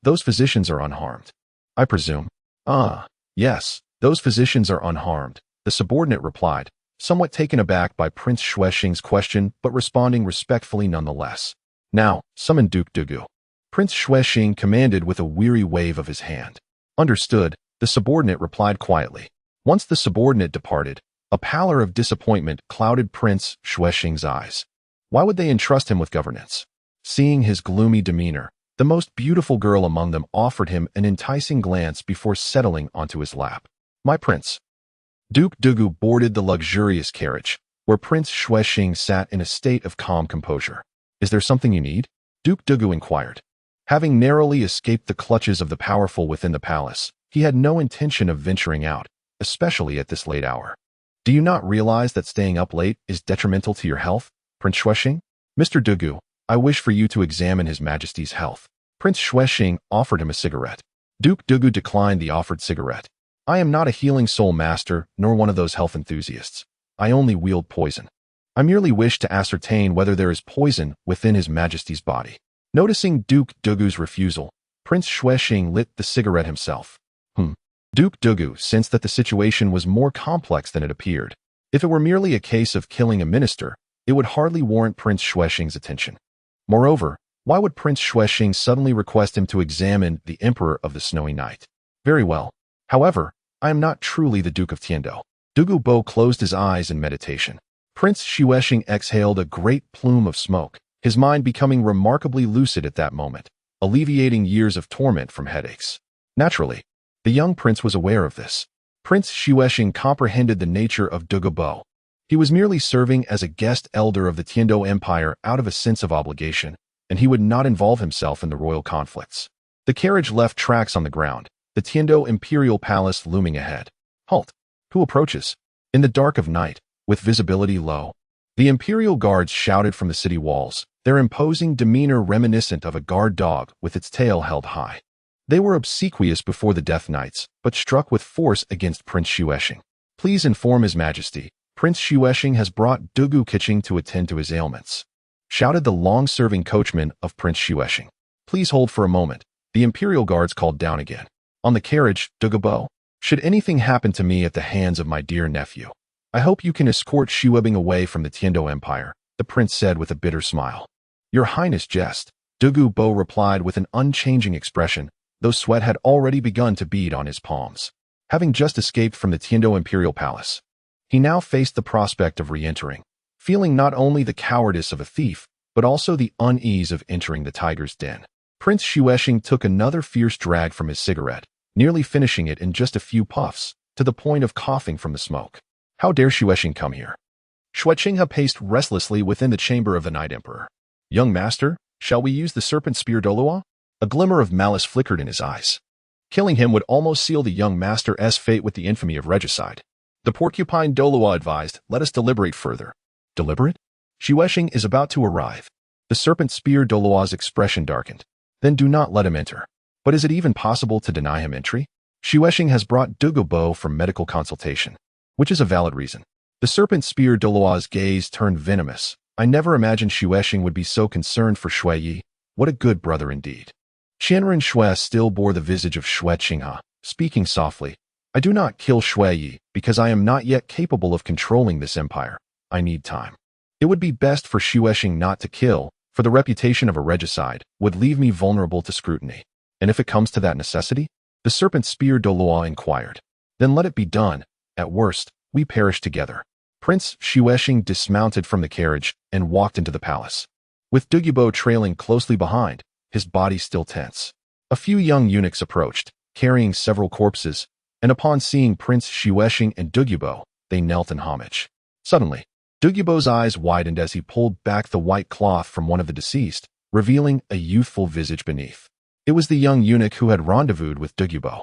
Those physicians are unharmed, I presume. Yes, those physicians are unharmed, the subordinate replied, somewhat taken aback by Prince Xueqing's question but responding respectfully nonetheless. Now, summon Duke Douluo. Prince Xueqing commanded with a weary wave of his hand. Understood, the subordinate replied quietly. Once the subordinate departed, a pallor of disappointment clouded Prince Xueqing's eyes. Why would they entrust him with governance? Seeing his gloomy demeanor, the most beautiful girl among them offered him an enticing glance before settling onto his lap. My prince. Duke Douluo boarded the luxurious carriage, where Prince Xueqing sat in a state of calm composure. Is there something you need? Duke Douluo inquired. Having narrowly escaped the clutches of the powerful within the palace, he had no intention of venturing out, especially at this late hour. Do you not realize that staying up late is detrimental to your health, Prince Xueqing? Mr. Douluo, I wish for you to examine His Majesty's health. Prince Xueqing offered him a cigarette. Duke Douluo declined the offered cigarette. I am not a healing soul master, nor one of those health enthusiasts. I only wield poison. I merely wish to ascertain whether there is poison within His Majesty's body. Noticing Duke Douluo's refusal, Prince Xueqing lit the cigarette himself. Duke Douluo sensed that the situation was more complex than it appeared. If it were merely a case of killing a minister, it would hardly warrant Prince Xueqing's attention. Moreover, why would Prince Xueqing suddenly request him to examine the Emperor of the Snowy Night? Very well, However, I am not truly the Duke of Tiando. Douluo closed his eyes in meditation. Prince Xuexing exhaled a great plume of smoke, his mind becoming remarkably lucid at that moment, alleviating years of torment from headaches. Naturally, the young prince was aware of this. Prince Xuexing comprehended the nature of Douluo. He was merely serving as a guest elder of the Tiando Empire out of a sense of obligation, and he would not involve himself in the royal conflicts. The carriage left tracks on the ground, the Tiando Imperial Palace looming ahead. Halt! Who approaches? In the dark of night, with visibility low, the Imperial Guards shouted from the city walls, their imposing demeanor reminiscent of a guard dog with its tail held high. They were obsequious before the Death Knights, but struck with force against Prince Xuexing. Please inform His Majesty, Prince Xuexing has brought Douluo Kiching to attend to his ailments, shouted the long-serving coachman of Prince Xuexing. Please hold for a moment, the Imperial Guards called down again. On the carriage, Douluo, should anything happen to me at the hands of my dear nephew, I hope you can escort Xuebing away from the Tiando Empire, the prince said with a bitter smile. Your Highness jest, Douluo replied with an unchanging expression, though sweat had already begun to bead on his palms. Having just escaped from the Tiando Imperial Palace, he now faced the prospect of re-entering, feeling not only the cowardice of a thief, but also the unease of entering the tiger's den. Prince Xuexing took another fierce drag from his cigarette, nearly finishing it in just a few puffs, to the point of coughing from the smoke. How dare Xuexing come here? Xuexing paced restlessly within the chamber of the Night Emperor. Young master, shall we use the serpent spear Douluo? A glimmer of malice flickered in his eyes. Killing him would almost seal the young master's fate with the infamy of regicide. The porcupine Douluo advised, let us deliberate further. Deliberate? Xuexing is about to arrive. The serpent spear Douluo's expression darkened. Then do not let him enter. But is it even possible to deny him entry? Xuexing has brought Douluo for medical consultation, which is a valid reason. The serpent spear Douluo's gaze turned venomous. I never imagined Xuexing would be so concerned for Shui Yi. What a good brother indeed. Qianren Shui still bore the visage of Xuexing, speaking softly. I do not kill Shui Yi because I am not yet capable of controlling this empire. I need time. It would be best for Xuexing not to kill, for the reputation of a regicide would leave me vulnerable to scrutiny. And if it comes to that necessity? The serpent spear Douluo inquired. Then let it be done. At worst, we perish together. Prince Xuexing dismounted from the carriage and walked into the palace, with Douluo trailing closely behind, his body still tense. A few young eunuchs approached, carrying several corpses, and upon seeing Prince Xuexing and Douluo, they knelt in homage. Suddenly, Douluo's eyes widened as he pulled back the white cloth from one of the deceased, revealing a youthful visage beneath. It was the young eunuch who had rendezvoused with Douluo.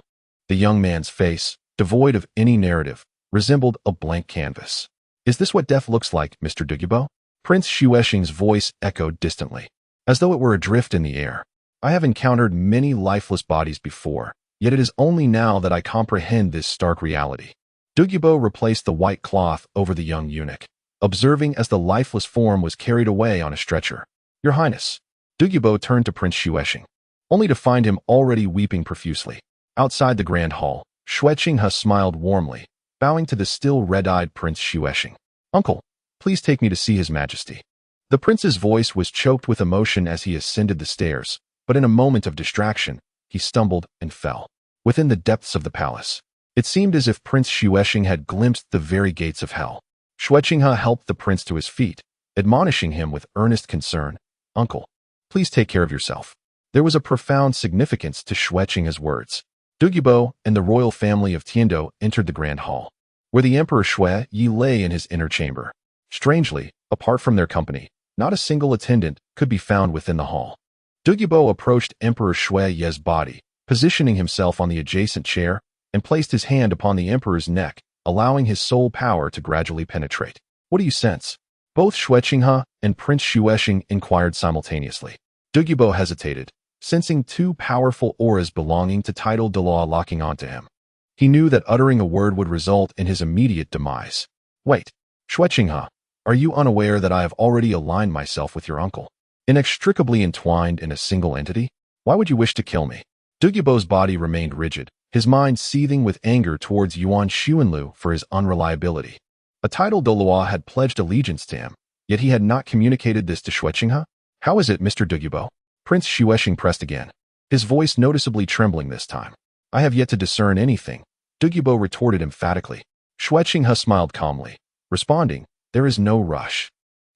The young man's face, devoid of any narrative, resembled a blank canvas. Is this what death looks like, Mr. Douluo? Prince Xuexing's voice echoed distantly, as though it were adrift in the air. I have encountered many lifeless bodies before, yet it is only now that I comprehend this stark reality. Douluo replaced the white cloth over the young eunuch, observing as the lifeless form was carried away on a stretcher. Your Highness. Douluo turned to Prince Xuexing, only to find him already weeping profusely. Outside the grand hall, Xuexing smiled warmly, bowing to the still red-eyed Prince Xuexing. Uncle, please take me to see His Majesty. The prince's voice was choked with emotion as he ascended the stairs, but in a moment of distraction, he stumbled and fell. Within the depths of the palace, it seemed as if Prince Xuexing had glimpsed the very gates of hell. Xuexing helped the prince to his feet, admonishing him with earnest concern. Uncle, please take care of yourself. There was a profound significance to Xuexing's words. Douluo and the royal family of Tiando entered the grand hall, where the Emperor Shui Yi lay in his inner chamber. Strangely, apart from their company, not a single attendant could be found within the hall. Douluo approached Emperor Shui Yi's body, positioning himself on the adjacent chair, and placed his hand upon the emperor's neck, allowing his soul power to gradually penetrate. What do you sense? Both Xuexing and Prince Xuexing inquired simultaneously. Douluo hesitated, sensing two powerful auras belonging to title Douluo locking onto him. He knew that uttering a word would result in his immediate demise. Wait, Xuexing, are you unaware that I have already aligned myself with your uncle? Inextricably entwined in a single entity? Why would you wish to kill me? Douluo's body remained rigid, his mind seething with anger towards Yuan Xuanlu for his unreliability. A title Douluo had pledged allegiance to him, yet he had not communicated this to Xuexing. How is it, Mr. Douluo? Prince Xuexing pressed again, his voice noticeably trembling this time. I have yet to discern anything, Douluo retorted emphatically. Xue Qinghe smiled calmly, responding, "There is no rush.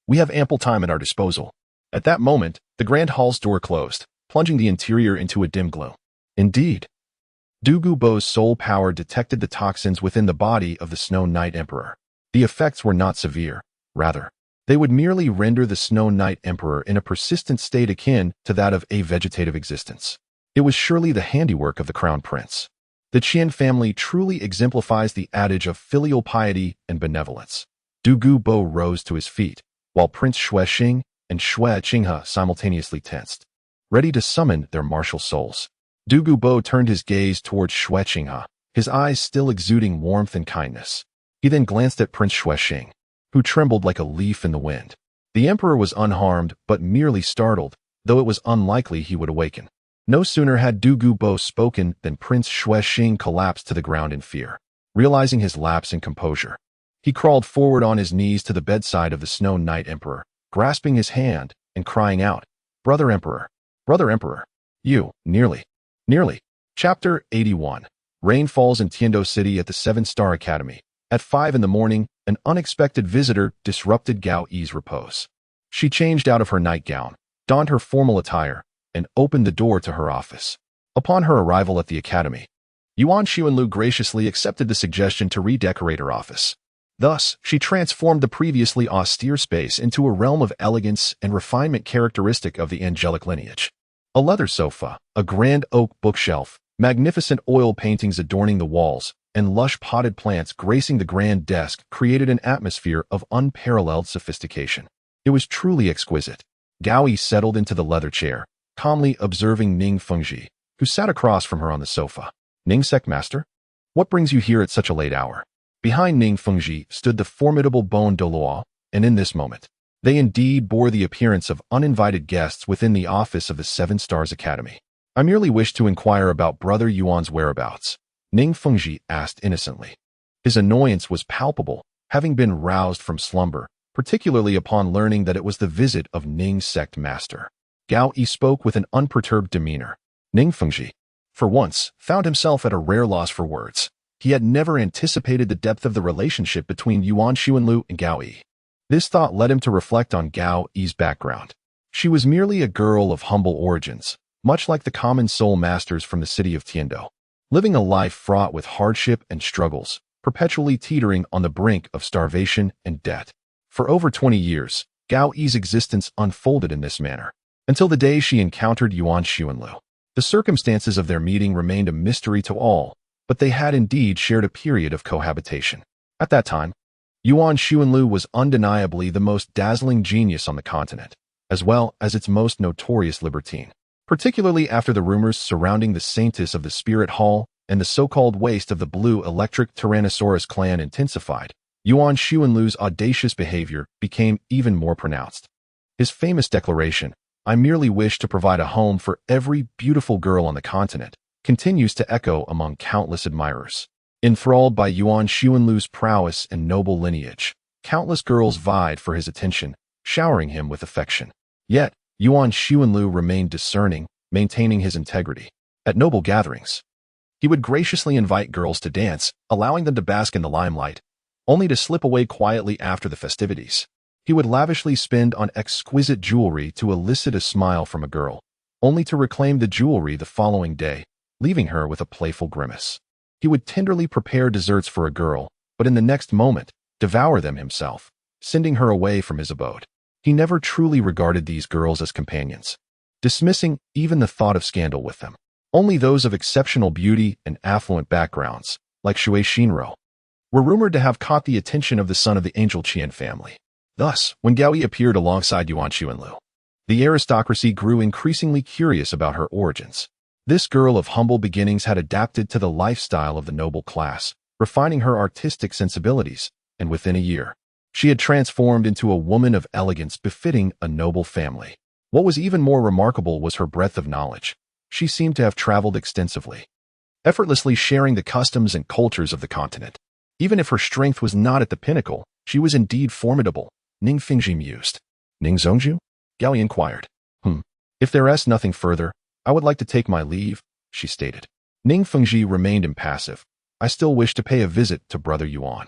We have ample time at our disposal." At that moment, the grand hall's door closed, plunging the interior into a dim glow. Indeed, Douluo's soul power detected the toxins within the body of the Snow Knight Emperor. The effects were not severe. Rather, they would merely render the Snow Knight Emperor in a persistent state akin to that of a vegetative existence. It was surely the handiwork of the Crown Prince. The Qian family truly exemplifies the adage of filial piety and benevolence. Douluo rose to his feet, while Prince Xue and Xue Qinghe simultaneously tensed, ready to summon their martial souls. Douluo turned his gaze towards Xue Qinghe, his eyes still exuding warmth and kindness. He then glanced at Prince Xue, who trembled like a leaf in the wind. The emperor was unharmed, but merely startled, though it was unlikely he would awaken. No sooner had Douluo spoken than Prince Xue collapsed to the ground in fear. Realizing his lapse in composure, he crawled forward on his knees to the bedside of the Snow Knight Emperor, grasping his hand and crying out, Brother Emperor, you, nearly. Chapter 81. Rain falls in Tiando City at the 7-Star Academy. At 5 in the morning, an unexpected visitor disrupted Gao Yi's repose. She changed out of her nightgown, donned her formal attire, and opened the door to her office. Upon her arrival at the academy, Yuan Ling'er graciously accepted the suggestion to redecorate her office. Thus, she transformed the previously austere space into a realm of elegance and refinement characteristic of the angelic lineage. A leather sofa, a grand oak bookshelf, magnificent oil paintings adorning the walls, and lush potted plants gracing the grand desk created an atmosphere of unparalleled sophistication. It was truly exquisite. Gao Yi settled into the leather chair, calmly observing Ning Fengji, who sat across from her on the sofa. Ning Sect Master? What brings you here at such a late hour? Behind Ning Fengji stood the formidable Bon Douluo, and in this moment, they indeed bore the appearance of uninvited guests within the office of the 7 Stars Academy. I merely wish to inquire about Brother Yuan's whereabouts, Ning Fengji asked innocently. His annoyance was palpable, having been roused from slumber, particularly upon learning that it was the visit of Ning Sect Master. Gao Yi spoke with an unperturbed demeanor. Ning Fengji, for once, found himself at a rare loss for words. He had never anticipated the depth of the relationship between Yuan Ling'er and Gao Yi. This thought led him to reflect on Gao Yi's background. She was merely a girl of humble origins, much like the common soul masters from the city of Tiando, living a life fraught with hardship and struggles, perpetually teetering on the brink of starvation and debt. For over 20 years, Gao Yi's existence unfolded in this manner, until the day she encountered Yuan Ling'er. The circumstances of their meeting remained a mystery to all, but they had indeed shared a period of cohabitation. At that time, Yuan Ling'er was undeniably the most dazzling genius on the continent, as well as its most notorious libertine. Particularly after the rumors surrounding the saintess of the Spirit Hall and the so-called waste of the Blue Electric Tyrannosaurus clan intensified, Yuan Ling'er's audacious behavior became even more pronounced. His famous declaration, "I merely wish to provide a home for every beautiful girl on the continent," continues to echo among countless admirers. Enthralled by Yuan Ling'er's prowess and noble lineage, countless girls vied for his attention, showering him with affection. Yet, Yuan Ling'er remained discerning, maintaining his integrity. At noble gatherings, he would graciously invite girls to dance, allowing them to bask in the limelight, only to slip away quietly after the festivities. He would lavishly spend on exquisite jewelry to elicit a smile from a girl, only to reclaim the jewelry the following day, leaving her with a playful grimace. He would tenderly prepare desserts for a girl, but in the next moment, devour them himself, sending her away from his abode. He never truly regarded these girls as companions, dismissing even the thought of scandal with them. Only those of exceptional beauty and affluent backgrounds, like Xue Xinro, were rumored to have caught the attention of the son of the Angel Qian family. Thus, when Gao Yi appeared alongside Yuan Ling'er, the aristocracy grew increasingly curious about her origins. This girl of humble beginnings had adapted to the lifestyle of the noble class, refining her artistic sensibilities, and within a year, she had transformed into a woman of elegance befitting a noble family. What was even more remarkable was her breadth of knowledge. She seemed to have traveled extensively, effortlessly sharing the customs and cultures of the continent. Even if her strength was not at the pinnacle, she was indeed formidable, Ning Fengji mused. Ning Zhongju? Gao Yi inquired. If there is nothing further, I would like to take my leave, she stated. Ning Fengji remained impassive, I still wish to pay a visit to Brother Yuan.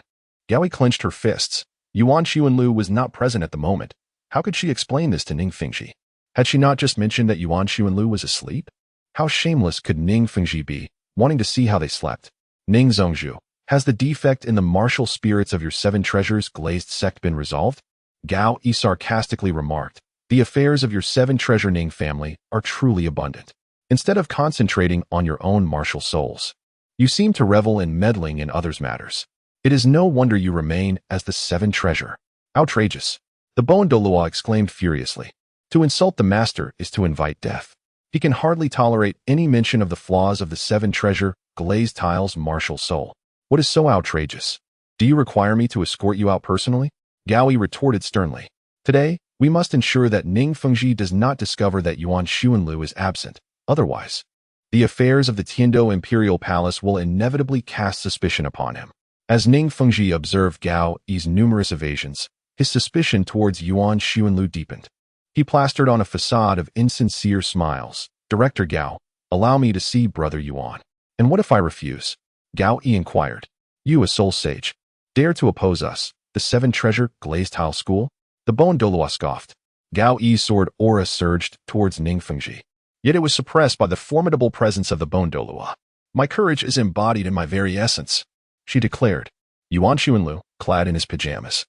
Gaoi clenched her fists. Yuan Xuanlu was not present at the moment. How could she explain this to Ning Fengji? Had she not just mentioned that Yuan Xuanlu was asleep? How shameless could Ning Fengji be, wanting to see how they slept? Ning Zhongzhu, has the defect in the martial spirits of your seven treasures glazed sect been resolved? Gao Yi sarcastically remarked. The affairs of your seven treasure Ning family are truly abundant. Instead of concentrating on your own martial souls, you seem to revel in meddling in others' matters. It is no wonder you remain as the seven treasure. Outrageous. The Bon Douluo exclaimed furiously. To insult the master is to invite death. He can hardly tolerate any mention of the flaws of the seven treasure glazed tiles martial soul. What is so outrageous? Do you require me to escort you out personally? Gao Yi retorted sternly. Today, we must ensure that Ning Fengji does not discover that Yuan Xuanlu is absent. Otherwise, the affairs of the Tiando Imperial Palace will inevitably cast suspicion upon him. As Ning Fengji observed Gao Yi's numerous evasions, his suspicion towards Yuan Xuanlu deepened. He plastered on a facade of insincere smiles. Director Gao, allow me to see Brother Yuan. And what if I refuse? Gao Yi inquired. You, a soul sage, dare to oppose us, the seven treasure glazed tile school? The Bon Douluo scoffed. Gao Yi's sword aura surged towards Ning Fengji. Yet it was suppressed by the formidable presence of the Bon Douluo. My courage is embodied in my very essence, she declared. Yuan Xuanlu, clad in his pajamas,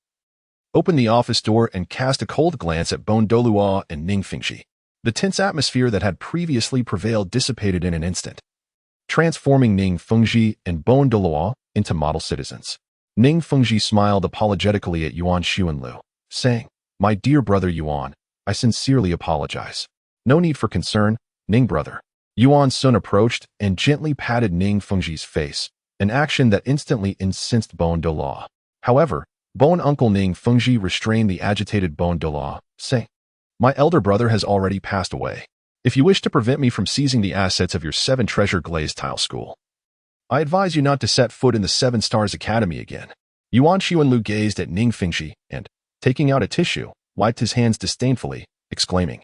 opened the office door and cast a cold glance at Bon Douluo and Ning Fengji. The tense atmosphere that had previously prevailed dissipated in an instant, transforming Ning Fengji and Bon Douluo into model citizens. Ning Fengji smiled apologetically at Yuan Xuanlu, saying, My dear brother Yuan, I sincerely apologize. No need for concern, Ning brother. Yuan Sun approached and gently patted Ning Fengji's face, an action that instantly incensed Bon Douluo. However, Bon Uncle Ning Fengji restrained the agitated Bon Douluo, saying, My elder brother has already passed away. If you wish to prevent me from seizing the assets of your seven treasure glazed tile school, I advise you not to set foot in the Seven Stars Academy again. Yuan Xuanlu gazed at Ning Fengji and, taking out a tissue, wiped his hands disdainfully, exclaiming,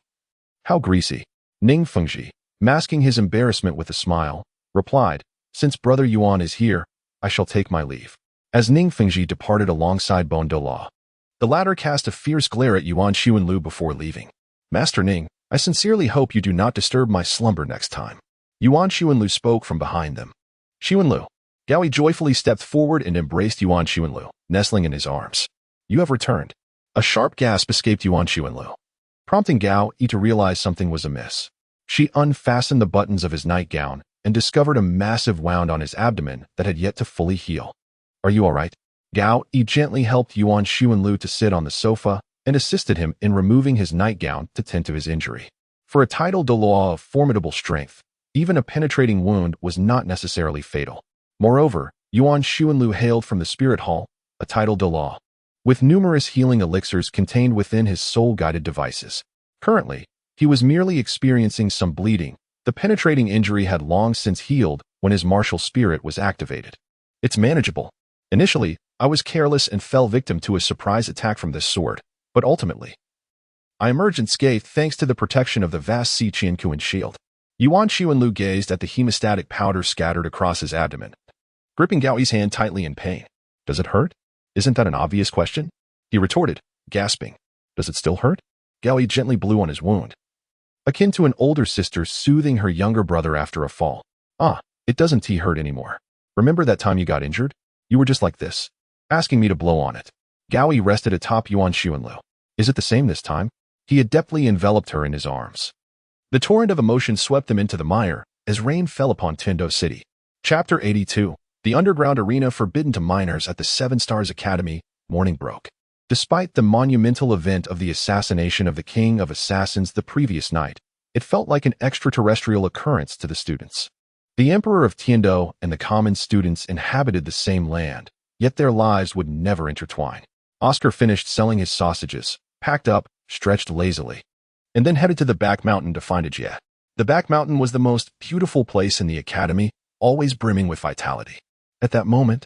How greasy. Ning Fengji, masking his embarrassment with a smile, replied, Since Brother Yuan is here, I shall take my leave. As Ning Fengji departed alongside Bon Douluo, the latter cast a fierce glare at Yuan Xuanlu before leaving. Master Ning, I sincerely hope you do not disturb my slumber next time. Yuan Xuanlu spoke from behind them. Xuanlu. Gao Yi joyfully stepped forward and embraced Yuan Xuanlu, nestling in his arms. You have returned. A sharp gasp escaped Yuan Xuanlu, prompting Gao Yi to realize something was amiss. She unfastened the buttons of his nightgown and discovered a massive wound on his abdomen that had yet to fully heal. Are you all right? Gao Yi gently helped Yuan Xuanlu to sit on the sofa and assisted him in removing his nightgown to tend to his injury. For a title Douluo of formidable strength, even a penetrating wound was not necessarily fatal. Moreover, Yuan Xuanlu hailed from the Spirit Hall, a title Douluo, with numerous healing elixirs contained within his soul-guided devices. Currently, he was merely experiencing some bleeding. The penetrating injury had long since healed when his martial spirit was activated. It's manageable. Initially, I was careless and fell victim to a surprise attack from this sword, but ultimately, I emerged unscathed thanks to the protection of the vast Si Qian Kuan shield. Yuan Xuanlu gazed at the hemostatic powder scattered across his abdomen, gripping Gao Yi's hand tightly in pain. Does it hurt? Isn't that an obvious question? He retorted, gasping. Does it still hurt? Gao Yi gently blew on his wound, akin to an older sister soothing her younger brother after a fall. It doesn't hurt anymore. Remember that time you got injured? You were just like this, asking me to blow on it. Gao Yi rested atop Yuan Xuanlu. Is it the same this time? He adeptly enveloped her in his arms. The torrent of emotion swept them into the mire as rain fell upon Tiando City. Chapter 82. The underground arena forbidden to minors at the Seven Stars Academy. Morning broke. Despite the monumental event of the assassination of the King of Assassins the previous night, it felt like an extraterrestrial occurrence to the students. The Emperor of Tiando and the common students inhabited the same land, yet their lives would never intertwine. Oscar finished selling his sausages, packed up, stretched lazily, and then headed to the back mountain to find a Jie. The back mountain was the most beautiful place in the academy, always brimming with vitality. At that moment,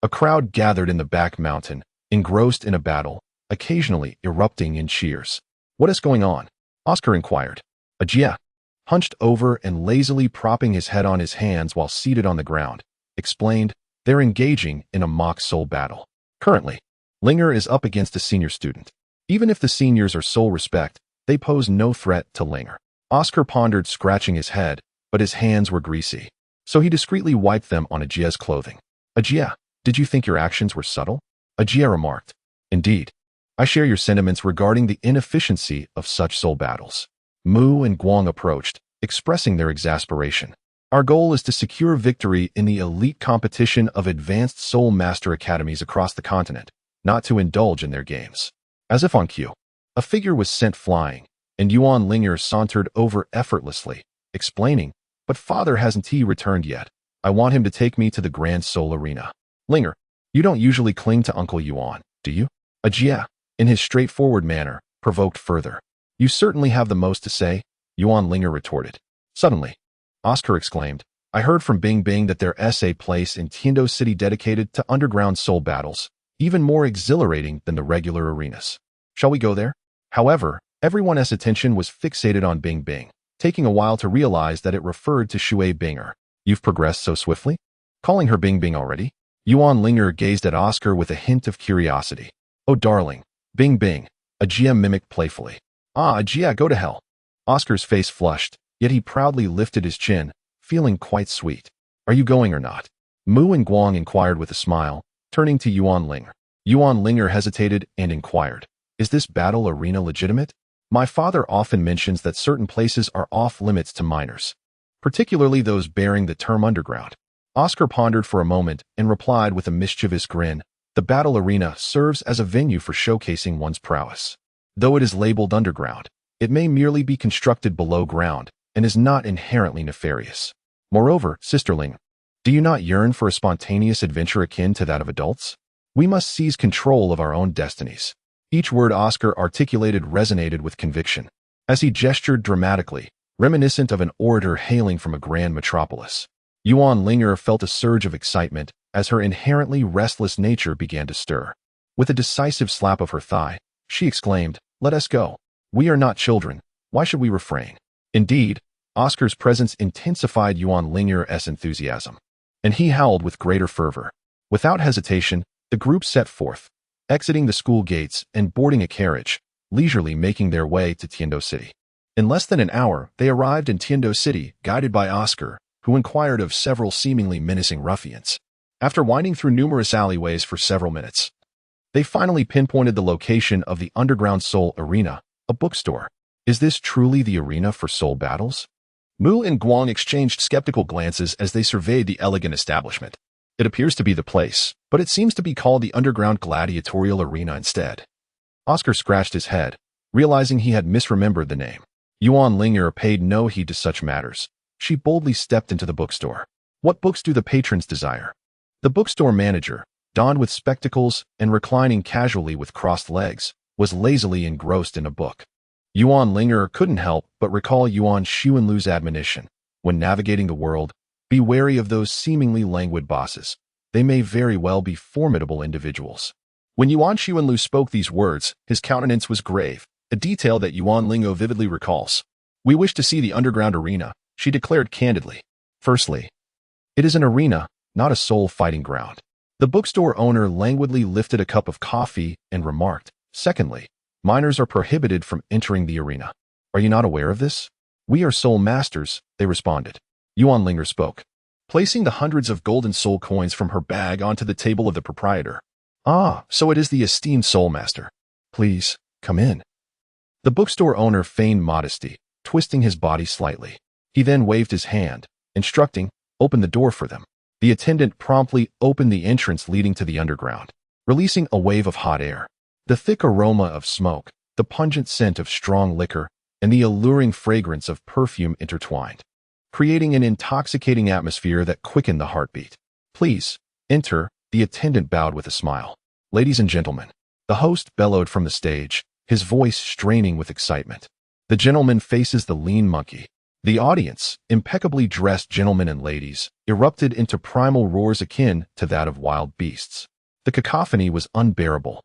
a crowd gathered in the back mountain, engrossed in a battle, occasionally erupting in cheers. What is going on? Oscar inquired. A Jie, hunched over and lazily propping his head on his hands while seated on the ground, explained, They're engaging in a mock soul battle. Currently, Ling'er is up against a senior student. Even if the seniors are soul respect, they pose no threat to Ling'er. Oscar pondered, scratching his head, but his hands were greasy. So he discreetly wiped them on Ajia's clothing. Ajia, did you think your actions were subtle? Ajia remarked. Indeed. I share your sentiments regarding the inefficiency of such soul battles. Mu and Guang approached, expressing their exasperation. Our goal is to secure victory in the elite competition of advanced soul master academies across the continent, not to indulge in their games. As if on cue, a figure was sent flying, and Yuan Ling'er sauntered over effortlessly, explaining, but father hasn't he returned yet. I want him to take me to the Grand Soul Arena. Ling'er, you don't usually cling to Uncle Yuan, do you? Ajia, in his straightforward manner, provoked further. You certainly have the most to say, Yuan Ling'er retorted. Suddenly, Oscar exclaimed, I heard from Bing Bing that there's a place in Tiando City dedicated to underground soul battles, even more exhilarating than the regular arenas. Shall we go there? However, everyone's attention was fixated on Bing Bing, taking a while to realize that it referred to Shui Binger. You've progressed so swiftly? Calling her Bing Bing already? Yuan Ling'er gazed at Oscar with a hint of curiosity. Oh darling, Bing Bing, Ajia mimicked playfully. Ah, Ajia, go to hell. Oscar's face flushed, yet he proudly lifted his chin, feeling quite sweet. Are you going or not? Mu and Guang inquired with a smile, turning to Yuan Ling'er. Yuan Ling'er hesitated and inquired, is this battle arena legitimate? My father often mentions that certain places are off limits to minors, particularly those bearing the term underground. Oscar pondered for a moment and replied with a mischievous grin, the battle arena serves as a venue for showcasing one's prowess. Though it is labeled underground, it may merely be constructed below ground and is not inherently nefarious. Moreover, sisterling, do you not yearn for a spontaneous adventure akin to that of adults? We must seize control of our own destinies. Each word Oscar articulated resonated with conviction, as he gestured dramatically, reminiscent of an orator hailing from a grand metropolis. Yuan Ling'er felt a surge of excitement as her inherently restless nature began to stir. With a decisive slap of her thigh, she exclaimed, let us go. We are not children. Why should we refrain? Indeed, Oscar's presence intensified Yuan Ling'er's enthusiasm, and he howled with greater fervor. Without hesitation, the group set forth, exiting the school gates and boarding a carriage, leisurely making their way to Tiando City. In less than an hour, they arrived in Tiando City, guided by Oscar, who inquired of several seemingly menacing ruffians. After winding through numerous alleyways for several minutes, they finally pinpointed the location of the underground soul arena, a bookstore. Is this truly the arena for soul battles? Mu and Guang exchanged skeptical glances as they surveyed the elegant establishment. It appears to be the place, but it seems to be called the Underground Gladiatorial Arena instead. Oscar scratched his head, realizing he had misremembered the name. Yuan Ling'er paid no heed to such matters. She boldly stepped into the bookstore. What books do the patrons desire? The bookstore manager, donned with spectacles and reclining casually with crossed legs, was lazily engrossed in a book. Yuan Ling'er couldn't help but recall Yuan Xuanlu's admonition. When navigating the world, be wary of those seemingly languid bosses. They may very well be formidable individuals. When Yuan Xuanlu spoke these words, his countenance was grave, a detail that Yuan Ling'er vividly recalls. We wish to see the underground arena, she declared candidly. Firstly, it is an arena, not a soul fighting ground. The bookstore owner languidly lifted a cup of coffee and remarked, secondly, minors are prohibited from entering the arena. Are you not aware of this? We are soul masters, they responded. Yuan Ling'er spoke, placing the hundreds of golden soul coins from her bag onto the table of the proprietor. Ah, so it is the esteemed soul master. Please, come in. The bookstore owner feigned modesty, twisting his body slightly. He then waved his hand, instructing, open the door for them. The attendant promptly opened the entrance leading to the underground, releasing a wave of hot air. The thick aroma of smoke, the pungent scent of strong liquor, and the alluring fragrance of perfume intertwined, creating an intoxicating atmosphere that quickened the heartbeat. Please, enter, the attendant bowed with a smile. Ladies and gentlemen, the host bellowed from the stage, his voice straining with excitement. The gentleman faces the lean monkey. The audience, impeccably dressed gentlemen and ladies, erupted into primal roars akin to that of wild beasts. The cacophony was unbearable.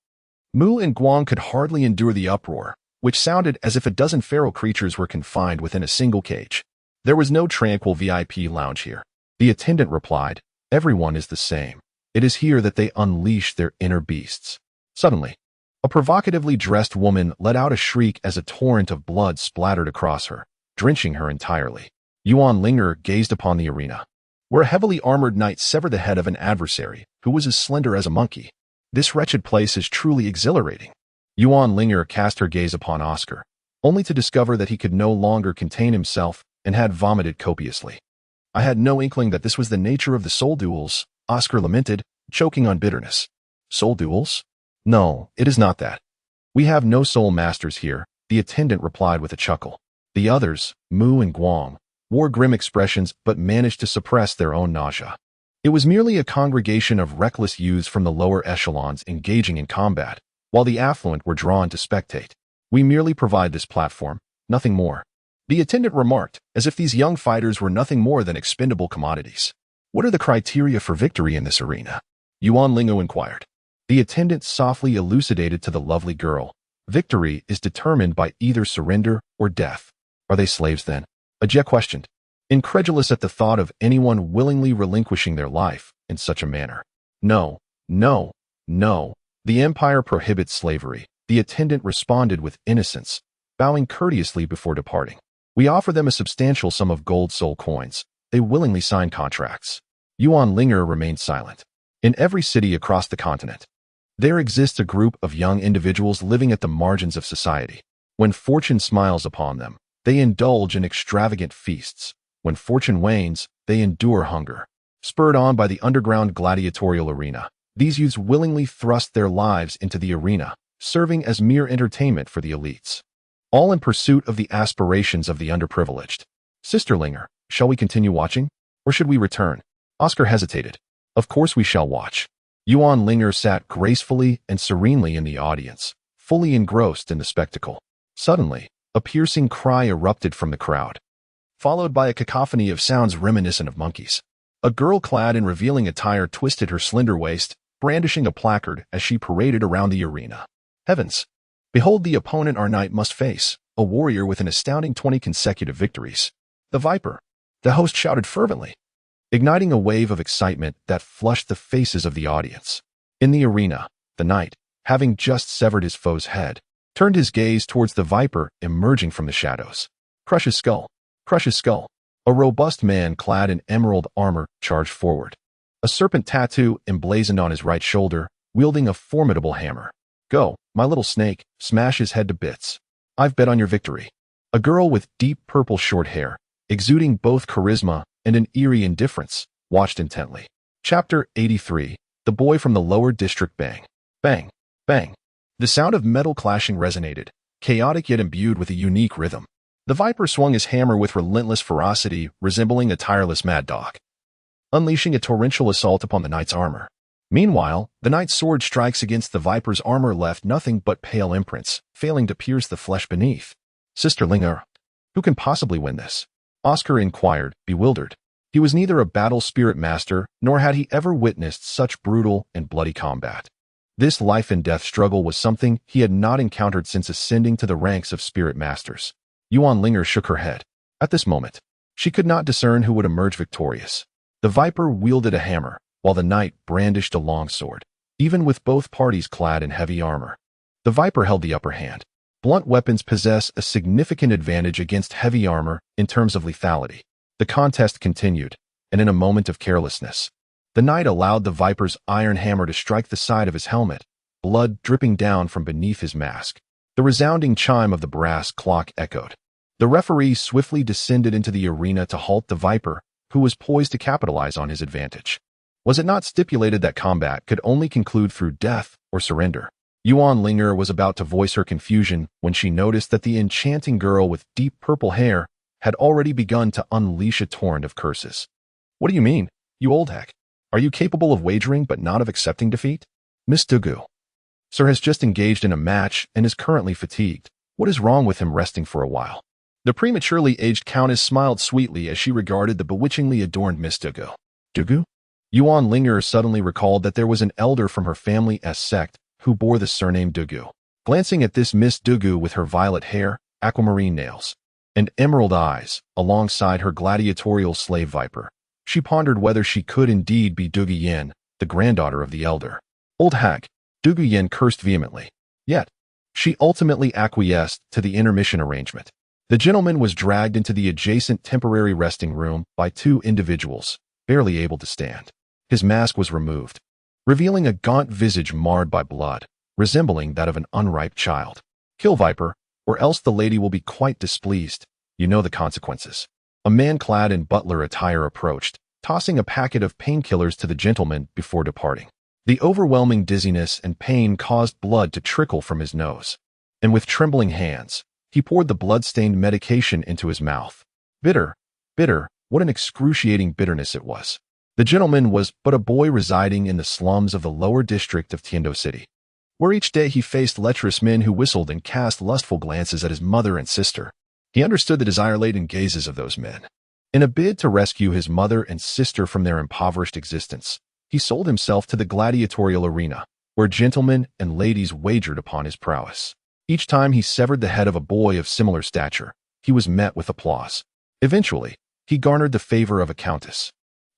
Mu and Guang could hardly endure the uproar, which sounded as if a dozen feral creatures were confined within a single cage. There was no tranquil VIP lounge here. The attendant replied, everyone is the same. It is here that they unleash their inner beasts. Suddenly, a provocatively dressed woman let out a shriek as a torrent of blood splattered across her, drenching her entirely. Yuan Ling'er gazed upon the arena, where a heavily armored knight severed the head of an adversary who was as slender as a monkey. This wretched place is truly exhilarating. Yuan Ling'er cast her gaze upon Oscar, only to discover that he could no longer contain himself and had vomited copiously. I had no inkling that this was the nature of the soul duels, Oscar lamented, choking on bitterness. Soul duels? No, it is not that. We have no soul masters here, the attendant replied with a chuckle. The others, Mu and Guang, wore grim expressions but managed to suppress their own nausea. It was merely a congregation of reckless youths from the lower echelons engaging in combat, while the affluent were drawn to spectate. We merely provide this platform, nothing more. The attendant remarked, as if these young fighters were nothing more than expendable commodities. What are the criteria for victory in this arena? Yuan Ling'er inquired. The attendant softly elucidated to the lovely girl. Victory is determined by either surrender or death. Are they slaves then? Ajie questioned, incredulous at the thought of anyone willingly relinquishing their life in such a manner. No, no, no. The empire prohibits slavery, the attendant responded with innocence, bowing courteously before departing. We offer them a substantial sum of gold soul coins. They willingly sign contracts. Yuan Ling'er remained silent. In every city across the continent, there exists a group of young individuals living at the margins of society. When fortune smiles upon them, they indulge in extravagant feasts. When fortune wanes, they endure hunger. Spurred on by the underground gladiatorial arena, these youths willingly thrust their lives into the arena, serving as mere entertainment for the elites, all in pursuit of the aspirations of the underprivileged. Sister Ling'er, shall we continue watching? Or should we return? Oscar hesitated. Of course we shall watch. Yuan Ling'er sat gracefully and serenely in the audience, fully engrossed in the spectacle. Suddenly, a piercing cry erupted from the crowd, followed by a cacophony of sounds reminiscent of monkeys. A girl clad in revealing attire twisted her slender waist, brandishing a placard as she paraded around the arena. Heavens! Behold the opponent our knight must face, a warrior with an astounding 20 consecutive victories. The Viper! The host shouted fervently, igniting a wave of excitement that flushed the faces of the audience. In the arena, the knight, having just severed his foe's head, turned his gaze towards the Viper emerging from the shadows. Crush his skull! Crush his skull! A robust man clad in emerald armor charged forward, a serpent tattoo emblazoned on his right shoulder, wielding a formidable hammer. Go, my little snake, smash his head to bits. I've bet on your victory. A girl with deep purple short hair, exuding both charisma and an eerie indifference, watched intently. Chapter 83. The Boy from the Lower District. Bang, bang, bang. The sound of metal clashing resonated, chaotic yet imbued with a unique rhythm. The Viper swung his hammer with relentless ferocity, resembling a tireless mad dog, unleashing a torrential assault upon the knight's armor. Meanwhile, the knight's sword strikes against the Viper's armor left nothing but pale imprints, failing to pierce the flesh beneath. Sister Ling'er, who can possibly win this? Oscar inquired, bewildered. He was neither a battle spirit master, nor had he ever witnessed such brutal and bloody combat. This life-and-death struggle was something he had not encountered since ascending to the ranks of spirit masters. Yuan Ling'er shook her head. At this moment, she could not discern who would emerge victorious. The Viper wielded a hammer, while the knight brandished a long sword. Even with both parties clad in heavy armor, the Viper held the upper hand. Blunt weapons possess a significant advantage against heavy armor in terms of lethality. The contest continued, and in a moment of carelessness, the knight allowed the Viper's iron hammer to strike the side of his helmet, blood dripping down from beneath his mask. The resounding chime of the brass clock echoed. The referee swiftly descended into the arena to halt the Viper, who was poised to capitalize on his advantage. Was it not stipulated that combat could only conclude through death or surrender? Yuan Ling'er was about to voice her confusion when she noticed that the enchanting girl with deep purple hair had already begun to unleash a torrent of curses. What do you mean, you old hack? Are you capable of wagering but not of accepting defeat? Miss Douluo, sir has just engaged in a match and is currently fatigued. What is wrong with him resting for a while? The prematurely aged countess smiled sweetly as she regarded the bewitchingly adorned Miss Douluo. Douluo? Yuan Ling'er suddenly recalled that there was an elder from her family sect who bore the surname Douluo. Glancing at this Miss Douluo with her violet hair, aquamarine nails, and emerald eyes, alongside her gladiatorial slave Viper, she pondered whether she could indeed be Douluo Yin, the granddaughter of the elder. Old hag, Du Guyan cursed vehemently. Yet, she ultimately acquiesced to the intermission arrangement. The gentleman was dragged into the adjacent temporary resting room by two individuals, barely able to stand. His mask was removed, revealing a gaunt visage marred by blood, resembling that of an unripe child. Kill Viper, or else the lady will be quite displeased. You know the consequences. A man clad in butler attire approached, tossing a packet of painkillers to the gentleman before departing. The overwhelming dizziness and pain caused blood to trickle from his nose, and with trembling hands, he poured the blood-stained medication into his mouth. Bitter, bitter, what an excruciating bitterness it was. The gentleman was but a boy residing in the slums of the lower district of Tiando City, where each day he faced lecherous men who whistled and cast lustful glances at his mother and sister. He understood the desire-laden gazes of those men. In a bid to rescue his mother and sister from their impoverished existence, he sold himself to the gladiatorial arena, where gentlemen and ladies wagered upon his prowess. Each time he severed the head of a boy of similar stature, he was met with applause. Eventually, he garnered the favor of a countess,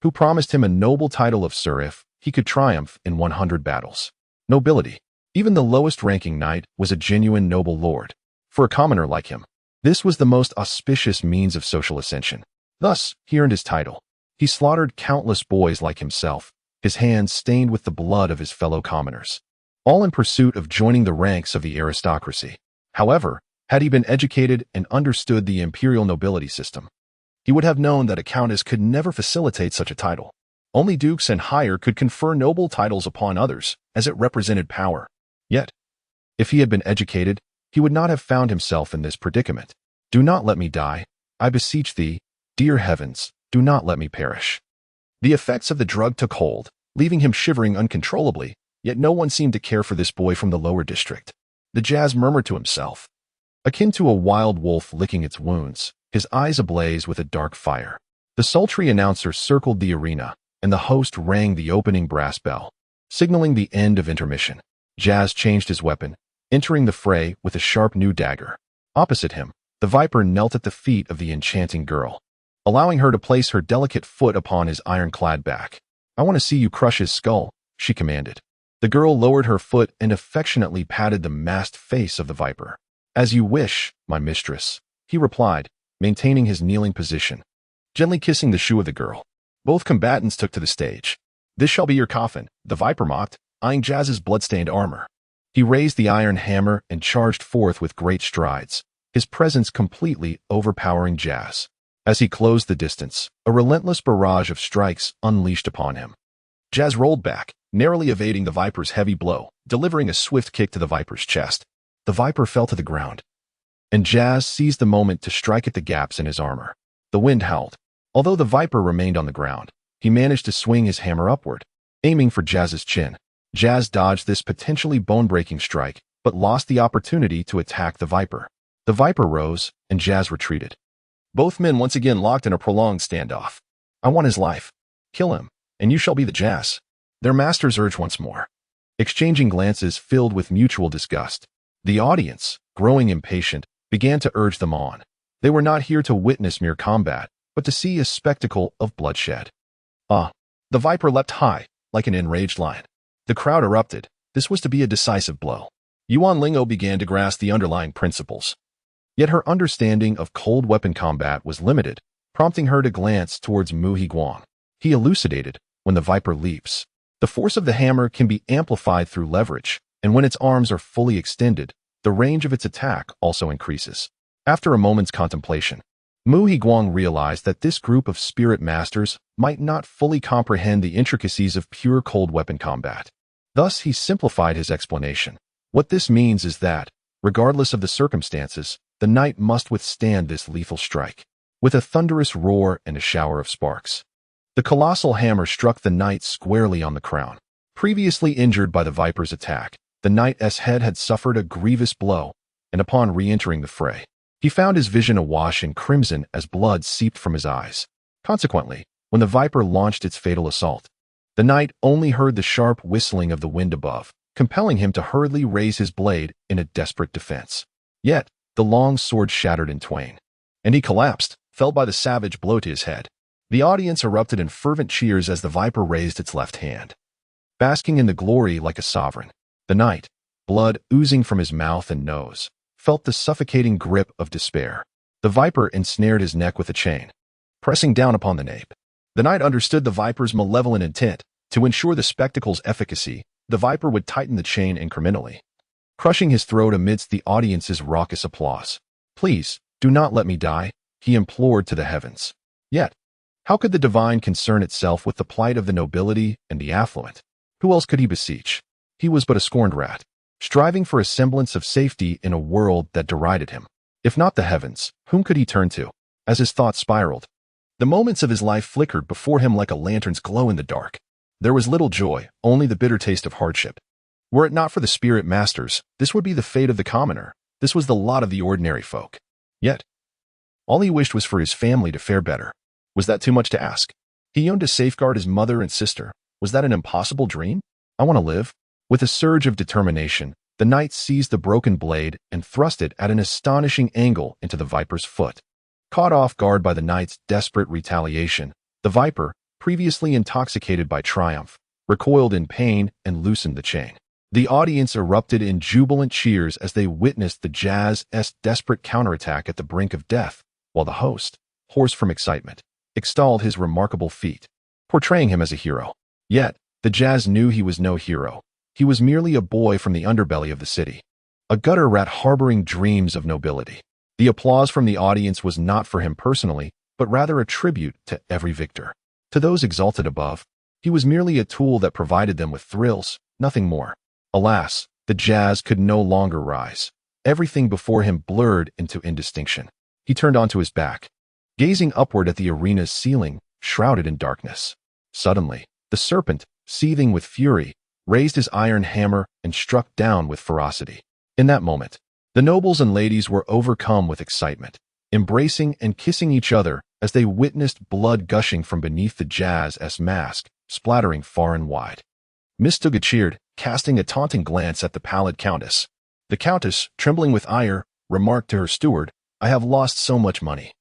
who promised him a noble title of Sir if he could triumph in 100 battles. Nobility. Even the lowest-ranking knight was a genuine noble lord. For a commoner like him, this was the most auspicious means of social ascension. Thus, he earned his title. He slaughtered countless boys like himself, his hands stained with the blood of his fellow commoners, all in pursuit of joining the ranks of the aristocracy. However, had he been educated and understood the imperial nobility system, he would have known that a countess could never facilitate such a title. Only dukes and higher could confer noble titles upon others, as it represented power. Yet, if he had been educated, he would not have found himself in this predicament. Do not let me die, I beseech thee, dear heavens, do not let me perish. The effects of the drug took hold, leaving him shivering uncontrollably, yet no one seemed to care for this boy from the lower district. The Jazz murmured to himself, akin to a wild wolf licking its wounds, his eyes ablaze with a dark fire. The sultry announcer circled the arena, and the host rang the opening brass bell, signaling the end of intermission. Jazz changed his weapon, entering the fray with a sharp new dagger. Opposite him, the Viper knelt at the feet of the enchanting girl, allowing her to place her delicate foot upon his ironclad back. I want to see you crush his skull, she commanded. The girl lowered her foot and affectionately patted the masked face of the Viper. As you wish, my mistress, he replied, maintaining his kneeling position, gently kissing the shoe of the girl. Both combatants took to the stage. This shall be your coffin, the Viper mocked, eyeing Jazz's blood-stained armor. He raised the iron hammer and charged forth with great strides, his presence completely overpowering Jazz. As he closed the distance, a relentless barrage of strikes unleashed upon him. Jazz rolled back, narrowly evading the Viper's heavy blow, delivering a swift kick to the Viper's chest. The Viper fell to the ground, and Jazz seized the moment to strike at the gaps in his armor. The wind howled. Although the Viper remained on the ground, he managed to swing his hammer upward, aiming for Jazz's chin. Jazz dodged this potentially bone-breaking strike, but lost the opportunity to attack the Viper. The Viper rose, and Jazz retreated. Both men once again locked in a prolonged standoff. I want his life. Kill him, and you shall be the Jazz. Their masters urged once more, exchanging glances filled with mutual disgust. The audience, growing impatient, began to urge them on. They were not here to witness mere combat, but to see a spectacle of bloodshed. The Viper leapt high, like an enraged lion. The crowd erupted. This was to be a decisive blow. Yuan Ling'er began to grasp the underlying principles. Yet her understanding of cold weapon combat was limited, prompting her to glance towards Mu Higuang. He elucidated, when the Viper leaps, the force of the hammer can be amplified through leverage, and when its arms are fully extended, the range of its attack also increases. After a moment's contemplation, Mu Higuang realized that this group of spirit masters might not fully comprehend the intricacies of pure cold weapon combat. Thus, he simplified his explanation. What this means is that, regardless of the circumstances, the knight must withstand this lethal strike. With a thunderous roar and a shower of sparks, the colossal hammer struck the knight squarely on the crown. Previously injured by the Viper's attack, the knight's head had suffered a grievous blow, and upon re-entering the fray, he found his vision awash in crimson as blood seeped from his eyes. Consequently, when the Viper launched its fatal assault, the knight only heard the sharp whistling of the wind above, compelling him to hurriedly raise his blade in a desperate defense. Yet, the long sword shattered in twain, and he collapsed, felled by the savage blow to his head. The audience erupted in fervent cheers as the Viper raised its left hand. basking in the glory like a sovereign. The knight, blood oozing from his mouth and nose, felt the suffocating grip of despair. The viper ensnared his neck with a chain, pressing down upon the nape. The knight understood the viper's malevolent intent. To ensure the spectacle's efficacy, the viper would tighten the chain incrementally, crushing his throat amidst the audience's raucous applause. "Please, do not let me die," he implored to the heavens. Yet, how could the divine concern itself with the plight of the nobility and the affluent? Who else could he beseech? He was but a scorned rat, striving for a semblance of safety in a world that derided him. If not the heavens, whom could he turn to? As his thoughts spiraled, the moments of his life flickered before him like a lantern's glow in the dark. There was little joy, only the bitter taste of hardship. Were it not for the spirit masters, this would be the fate of the commoner. This was the lot of the ordinary folk. Yet, all he wished was for his family to fare better. Was that too much to ask? He yearned to safeguard his mother and sister. Was that an impossible dream? "I want to live." With a surge of determination, the knight seized the broken blade and thrust it at an astonishing angle into the viper's foot. Caught off guard by the knight's desperate retaliation, the viper, previously intoxicated by triumph, recoiled in pain and loosened the chain. The audience erupted in jubilant cheers as they witnessed the Jazz's desperate counterattack at the brink of death, while the host, hoarse from excitement, extolled his remarkable feat, portraying him as a hero. Yet, the Jazz knew he was no hero. He was merely a boy from the underbelly of the city, a gutter rat harboring dreams of nobility. The applause from the audience was not for him personally, but rather a tribute to every victor. To those exalted above, he was merely a tool that provided them with thrills, nothing more. Alas, the Jazz could no longer rise. Everything before him blurred into indistinction. He turned onto his back, gazing upward at the arena's ceiling, shrouded in darkness. Suddenly, the serpent, seething with fury, raised his iron hammer and struck down with ferocity. In that moment, the nobles and ladies were overcome with excitement, embracing and kissing each other as they witnessed blood gushing from beneath the Jazz's mask, splattering far and wide. Miss Douluo cheered, casting a taunting glance at the pallid countess. The countess, trembling with ire, remarked to her steward, "I have lost so much money.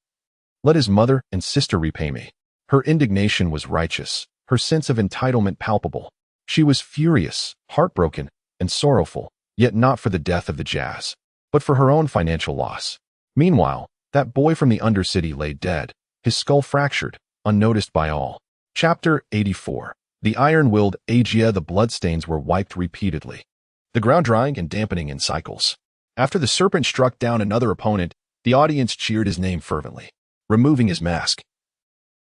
Let his mother and sister repay me." Her indignation was righteous, her sense of entitlement palpable. She was furious, heartbroken, and sorrowful, yet not for the death of the Jazz, but for her own financial loss. Meanwhile, that boy from the Undercity lay dead, his skull fractured, unnoticed by all. Chapter 84. The iron-willed Agia. The bloodstains were wiped repeatedly, the ground drying and dampening in cycles. After the serpent struck down another opponent, the audience cheered his name fervently. Removing his mask,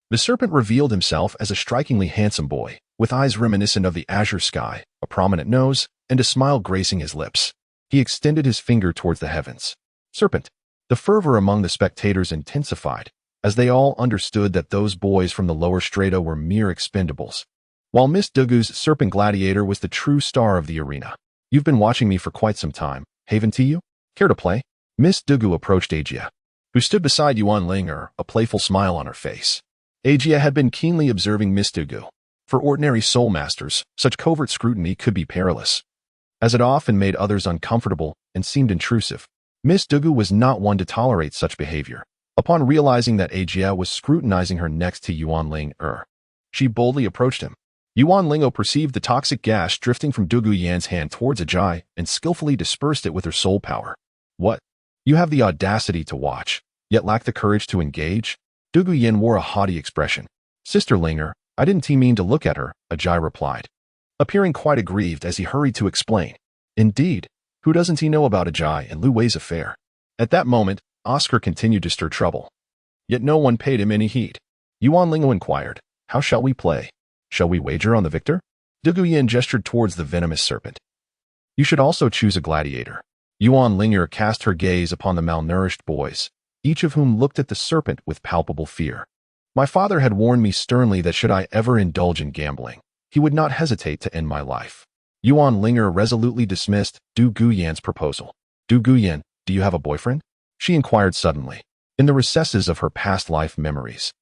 the serpent revealed himself as a strikingly handsome boy, with eyes reminiscent of the azure sky, a prominent nose, and a smile gracing his lips. He extended his finger towards the heavens. "Serpent." The fervor among the spectators intensified, as they all understood that those boys from the lower strata were mere expendables, while Miss Douluo's serpent gladiator was the true star of the arena. "You've been watching me for quite some time, haven't you? Care to play?" Miss Douluo approached Agia, who stood beside Yuan Ling'er, a playful smile on her face. Agia had been keenly observing Miss Douluo. For ordinary soul masters, such covert scrutiny could be perilous, as it often made others uncomfortable and seemed intrusive. Miss Douluo was not one to tolerate such behavior. Upon realizing that Agia was scrutinizing her next to Yuan Ling'er, she boldly approached him. Yuan Ling'er perceived the toxic gas drifting from Douluo Yan's hand towards Agia and skillfully dispersed it with her soul power. "What? You have the audacity to watch, yet lack the courage to engage?" Douluo Yan wore a haughty expression. "Sister Ling'er, I didn't mean to look at her," Agia replied, appearing quite aggrieved as he hurried to explain. Indeed, who doesn't he know about Agia and Lu Wei's affair? At that moment, Oscar continued to stir trouble. Yet no one paid him any heed. Yuan Ling'er inquired, "How shall we play? Shall we wager on the victor?" Douluo Yan gestured towards the venomous serpent. "You should also choose a gladiator." Yuan Ling'er cast her gaze upon the malnourished boys, each of whom looked at the serpent with palpable fear. "My father had warned me sternly that should I ever indulge in gambling, he would not hesitate to end my life." Yuan Ling'er resolutely dismissed Douluo Yan's proposal. "Douluo Yan, do you have a boyfriend?" she inquired suddenly, in the recesses of her past life memories.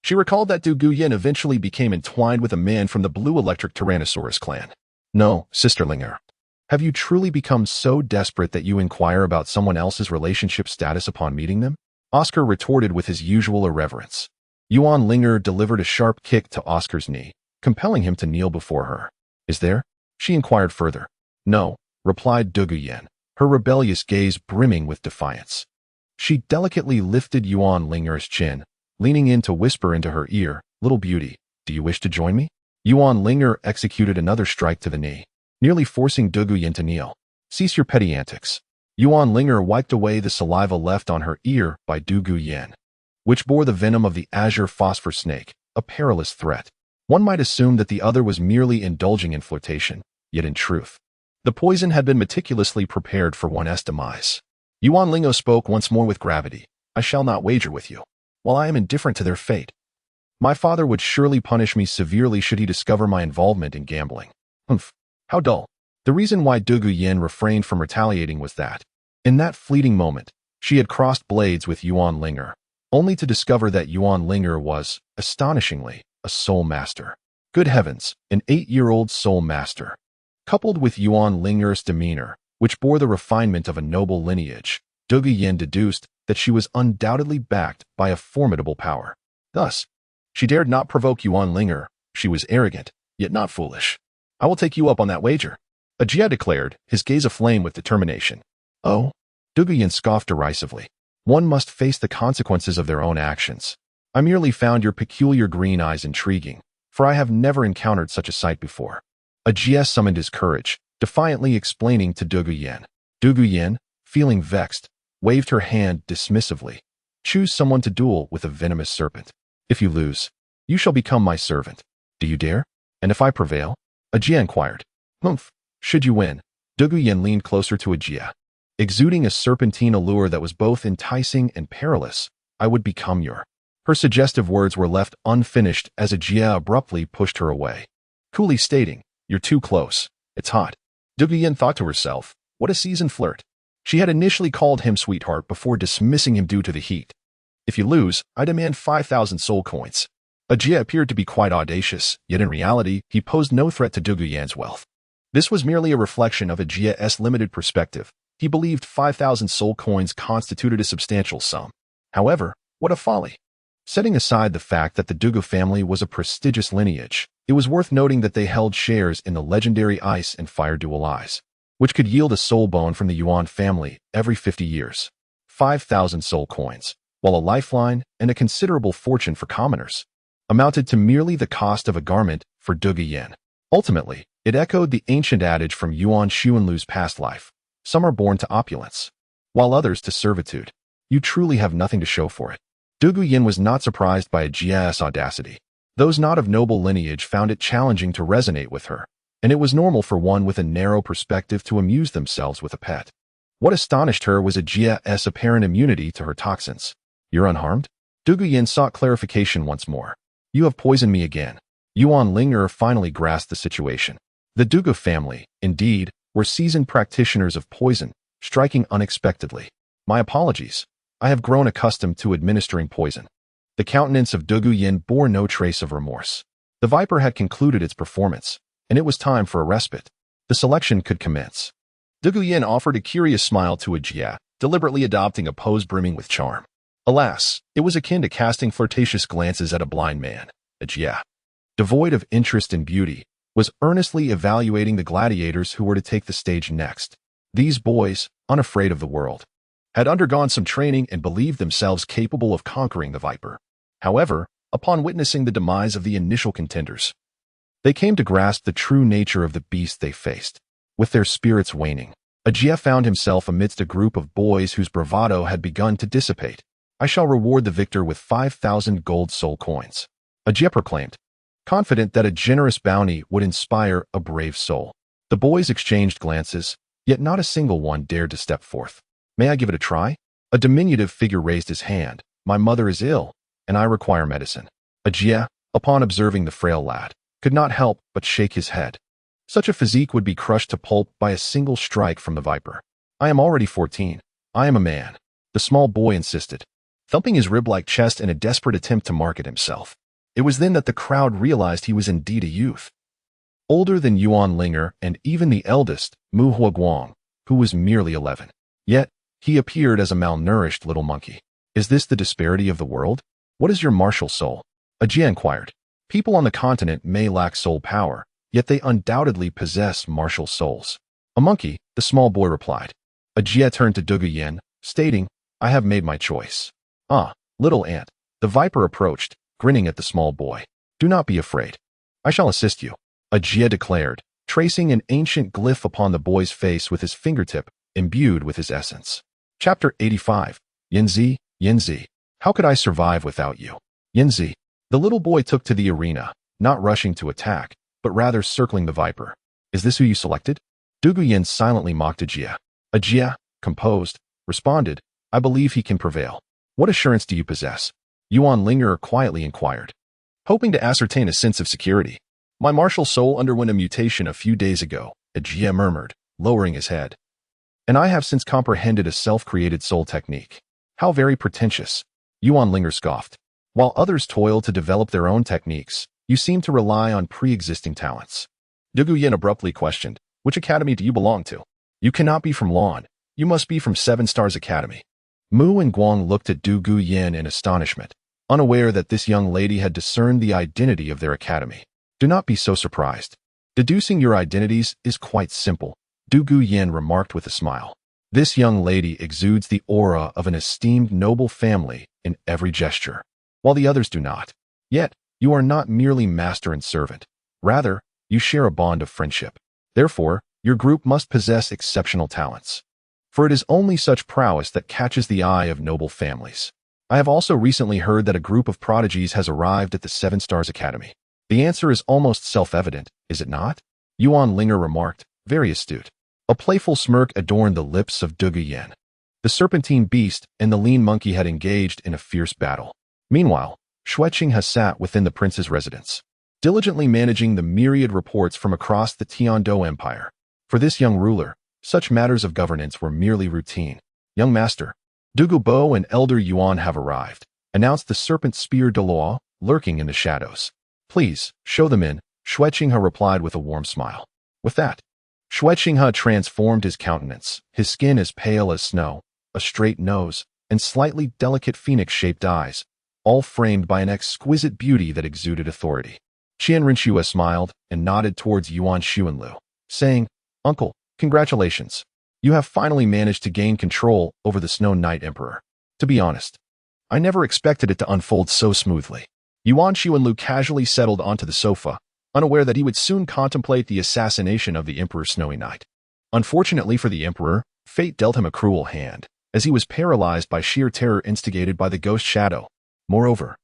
She recalled that Douluo Yan eventually became entwined with a man from the Blue Electric Tyrannosaurus clan. "No, Sister Ling'er. Have you truly become so desperate that you inquire about someone else's relationship status upon meeting them?" Oscar retorted with his usual irreverence. Yuan Ling'er delivered a sharp kick to Oscar's knee, compelling him to kneel before her. Is there? She inquired further. No, replied Douluo, her rebellious gaze brimming with defiance. She delicately lifted Yuan Ling'er's chin, leaning in to whisper into her ear, "Little beauty, do you wish to join me?" Yuan Ling'er executed another strike to the knee, nearly forcing Douluo to kneel. "Cease your petty antics." Yuan Ling'er wiped away the saliva left on her ear by Douluo, which bore the venom of the azure phosphor snake, a perilous threat. One might assume that the other was merely indulging in flirtation, yet in truth, the poison had been meticulously prepared for one's demise. Yuan Ling'er spoke once more with gravity. "I shall not wager with you, while I am indifferent to their fate. My father would surely punish me severely should he discover my involvement in gambling." Humph, how dull. The reason why Douluo refrained from retaliating was that, in that fleeting moment, she had crossed blades with Yuan Ling'er, only to discover that Yuan Ling'er was, astonishingly, a soul master. Good heavens, an 8-year-old soul master. Coupled with Yuan Ling'er's demeanor, which bore the refinement of a noble lineage, Douluo deduced that she was undoubtedly backed by a formidable power. Thus, she dared not provoke Yuan Ling'er. She was arrogant, yet not foolish. "I will take you up on that wager," Ajia declared, his gaze aflame with determination. "Oh?" Douluo scoffed derisively. "One must face the consequences of their own actions. I merely found your peculiar green eyes intriguing, for I have never encountered such a sight before." Ajia summoned his courage, defiantly explaining to Douluo. Douluo, feeling vexed, waved her hand dismissively. "Choose someone to duel with a venomous serpent. If you lose, you shall become my servant. Do you dare? And if I prevail?" Ajia inquired. "Humph, should you win?" Douluo leaned closer to Ajia, exuding a serpentine allure that was both enticing and perilous. "I would become your—" Her suggestive words were left unfinished as Ajia abruptly pushed her away, coolly stating, "You're too close. It's hot." Douluo thought to herself, what a seasoned flirt. She had initially called him sweetheart before dismissing him due to the heat. "If you lose, I demand 5,000 soul coins." Ajia appeared to be quite audacious, yet in reality, he posed no threat to Douluo's wealth. This was merely a reflection of Ajia's limited perspective. He believed 5,000 soul coins constituted a substantial sum. However, what a folly. Setting aside the fact that the Douluo family was a prestigious lineage, it was worth noting that they held shares in the legendary ice and fire dual eyes, which could yield a soul bone from the Yuan family every 50 years. 5,000 soul coins, while a lifeline and a considerable fortune for commoners, amounted to merely the cost of a garment for Douluo. Ultimately, it echoed the ancient adage from Yuan Xuanlu's past life. Some are born to opulence, while others to servitude. You truly have nothing to show for it. Douluo was not surprised by Ajia's audacity. Those not of noble lineage found it challenging to resonate with her, and it was normal for one with a narrow perspective to amuse themselves with a pet. What astonished her was Ajia's apparent immunity to her toxins. "You're unharmed?" Douluo sought clarification once more. "You have poisoned me again." Yuan Ling'er finally grasped the situation. The Douluo family, indeed, were seasoned practitioners of poison, striking unexpectedly. "My apologies. I have grown accustomed to administering poison." The countenance of Douluo bore no trace of remorse. The viper had concluded its performance, and it was time for a respite. The selection could commence. Douluo offered a curious smile to Ajia, deliberately adopting a pose brimming with charm. Alas, it was akin to casting flirtatious glances at a blind man. Ajia, devoid of interest and beauty, was earnestly evaluating the gladiators who were to take the stage next. These boys, unafraid of the world, had undergone some training and believed themselves capable of conquering the viper. However, upon witnessing the demise of the initial contenders, they came to grasp the true nature of the beast they faced. With their spirits waning, Ajia found himself amidst a group of boys whose bravado had begun to dissipate. "I shall reward the victor with 5,000 gold soul coins," Ajia proclaimed, confident that a generous bounty would inspire a brave soul. The boys exchanged glances, yet not a single one dared to step forth. "May I give it a try?" A diminutive figure raised his hand. "My mother is ill, and I require medicine." Ajia, upon observing the frail lad, could not help but shake his head. Such a physique would be crushed to pulp by a single strike from the viper. "I am already 14. I am a man," the small boy insisted, thumping his rib-like chest in a desperate attempt to market himself. It was then that the crowd realized he was indeed a youth, older than Yuan Ling'er and even the eldest, Mu Huaguang, who was merely 11. Yet, he appeared as a malnourished little monkey. "Is this the disparity of the world? What is your martial soul?" Ajia inquired. "People on the continent may lack soul power, yet they undoubtedly possess martial souls. A monkey, the small boy replied. A Jie turned to Douluo, stating, I have made my choice. Ah, little ant. The viper approached, grinning at the small boy. Do not be afraid. I shall assist you. A Jie declared, tracing an ancient glyph upon the boy's face with his fingertip, imbued with his essence. Chapter 85. Yanzi, Yanzi. How could I survive without you? Yanzi. The little boy took to the arena, not rushing to attack, but rather circling the viper. Is this who you selected? Douluo silently mocked a Jie. A Jie, composed, responded, I believe he can prevail. What assurance do you possess? Yuan Ling'er quietly inquired, hoping to ascertain a sense of security. My martial soul underwent a mutation a few days ago, a Jie murmured, lowering his head. And I have since comprehended a self-created soul technique. How very pretentious. Yuan Ling'er scoffed. While others toil to develop their own techniques, you seem to rely on pre-existing talents. Douluo abruptly questioned, which academy do you belong to? You cannot be from Lan. You must be from 7 Stars Academy. Mu and Guang looked at Douluo in astonishment, unaware that this young lady had discerned the identity of their academy. Do not be so surprised. Deducing your identities is quite simple, Douluo remarked with a smile. This young lady exudes the aura of an esteemed noble family in every gesture, while the others do not. Yet, you are not merely master and servant. Rather, you share a bond of friendship. Therefore, your group must possess exceptional talents. For it is only such prowess that catches the eye of noble families. I have also recently heard that a group of prodigies has arrived at the 7 Stars Academy. The answer is almost self-evident, is it not? Yuan Ling'er remarked, very astute. A playful smirk adorned the lips of Douluo. The serpentine beast and the lean monkey had engaged in a fierce battle. Meanwhile, Xueqing has sat within the prince's residence, diligently managing the myriad reports from across the Tiandou Empire. For this young ruler, such matters of governance were merely routine. Young master, Douluo and Elder Yuan have arrived, announced the serpent spear Douluo, lurking in the shadows. Please, show them in, Xueqing replied with a warm smile. With that, Xueqing transformed his countenance, his skin as pale as snow, a straight nose, and slightly delicate phoenix-shaped eyes, all framed by an exquisite beauty that exuded authority. Qian Rinxue smiled and nodded towards Yuan Xuanlu, saying, Uncle, congratulations. You have finally managed to gain control over the Snow Knight Emperor. To be honest, I never expected it to unfold so smoothly. Yuan Xuanlu casually settled onto the sofa, unaware that he would soon contemplate the assassination of the Emperor Snowy Knight. Unfortunately for the Emperor, fate dealt him a cruel hand, as he was paralyzed by sheer terror instigated by the ghost shadow. Moreover,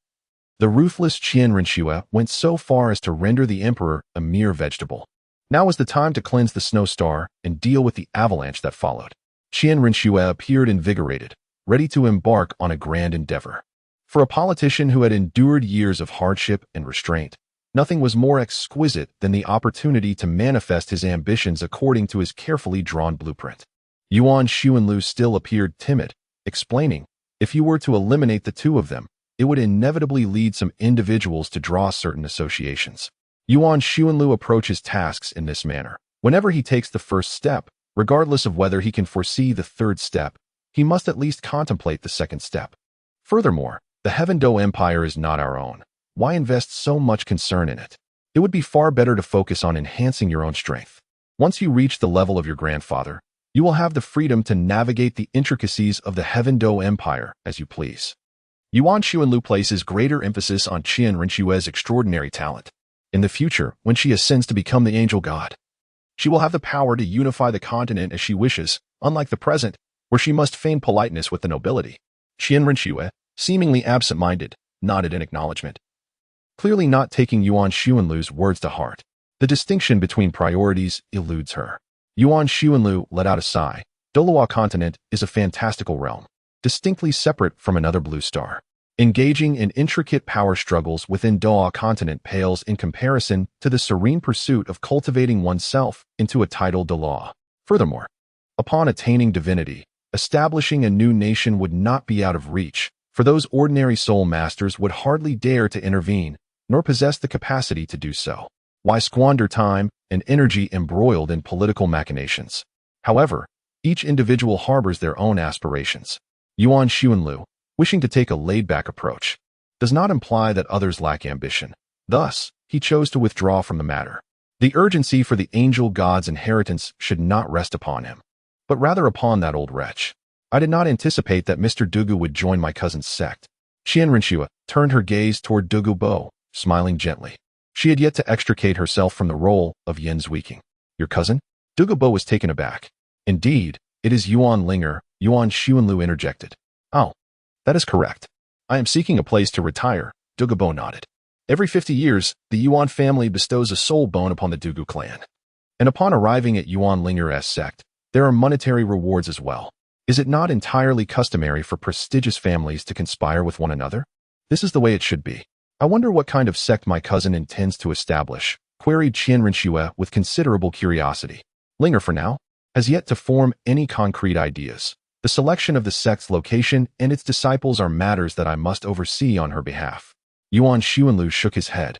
the ruthless Qian Rinxue went so far as to render the Emperor a mere vegetable. Now was the time to cleanse the Snow Star and deal with the avalanche that followed. Qian Rinxue appeared invigorated, ready to embark on a grand endeavor. For a politician who had endured years of hardship and restraint, nothing was more exquisite than the opportunity to manifest his ambitions according to his carefully drawn blueprint. Yuan Xuanlu still appeared timid, explaining, if you were to eliminate the two of them, it would inevitably lead some individuals to draw certain associations. Yuan Xuanlu approaches tasks in this manner. Whenever he takes the first step, regardless of whether he can foresee the third step, he must at least contemplate the second step. Furthermore, the Heavendou Empire is not our own. Why invest so much concern in it? It would be far better to focus on enhancing your own strength. Once you reach the level of your grandfather, you will have the freedom to navigate the intricacies of the Heavendou Empire as you please. Yuan Xuanlu places greater emphasis on Qian Rinxue's extraordinary talent. In the future, when she ascends to become the angel god, she will have the power to unify the continent as she wishes, unlike the present, where she must feign politeness with the nobility. Qian Rinxue, seemingly absent-minded, nodded in acknowledgement, clearly not taking Yuan Xuanlu's words to heart. The distinction between priorities eludes her. Yuan Xuanlu let out a sigh. Douluo continent is a fantastical realm, distinctly separate from another blue star. Engaging in intricate power struggles within Douluo continent pales in comparison to the serene pursuit of cultivating oneself into a titled Douluo. Furthermore, upon attaining divinity, establishing a new nation would not be out of reach, for those ordinary soul masters would hardly dare to intervene, nor possess the capacity to do so. Why squander time and energy embroiled in political machinations? However, each individual harbors their own aspirations. Yuan Xuanlu, wishing to take a laid-back approach, does not imply that others lack ambition. Thus, he chose to withdraw from the matter. The urgency for the angel god's inheritance should not rest upon him, but rather upon that old wretch. I did not anticipate that Mr. Douluo would join my cousin's sect. Qian Rinxue turned her gaze toward Douluo, smiling gently. She had yet to extricate herself from the role of Yin Zuiking. Your cousin? Douluo was taken aback. Indeed, it is Yuan Ling'er, Yuan Xuanlu interjected. Oh, that is correct. I am seeking a place to retire, Douluo nodded. Every 50 years, the Yuan family bestows a soul bone upon the Douluo clan. And upon arriving at Yuan Ling'er's sect, there are monetary rewards as well. Is it not entirely customary for prestigious families to conspire with one another? This is the way it should be. I wonder what kind of sect my cousin intends to establish, queried Qian Rinxue with considerable curiosity. Ling'er, for now, has yet to form any concrete ideas. The selection of the sect's location and its disciples are matters that I must oversee on her behalf. Yuan Xuanlu shook his head.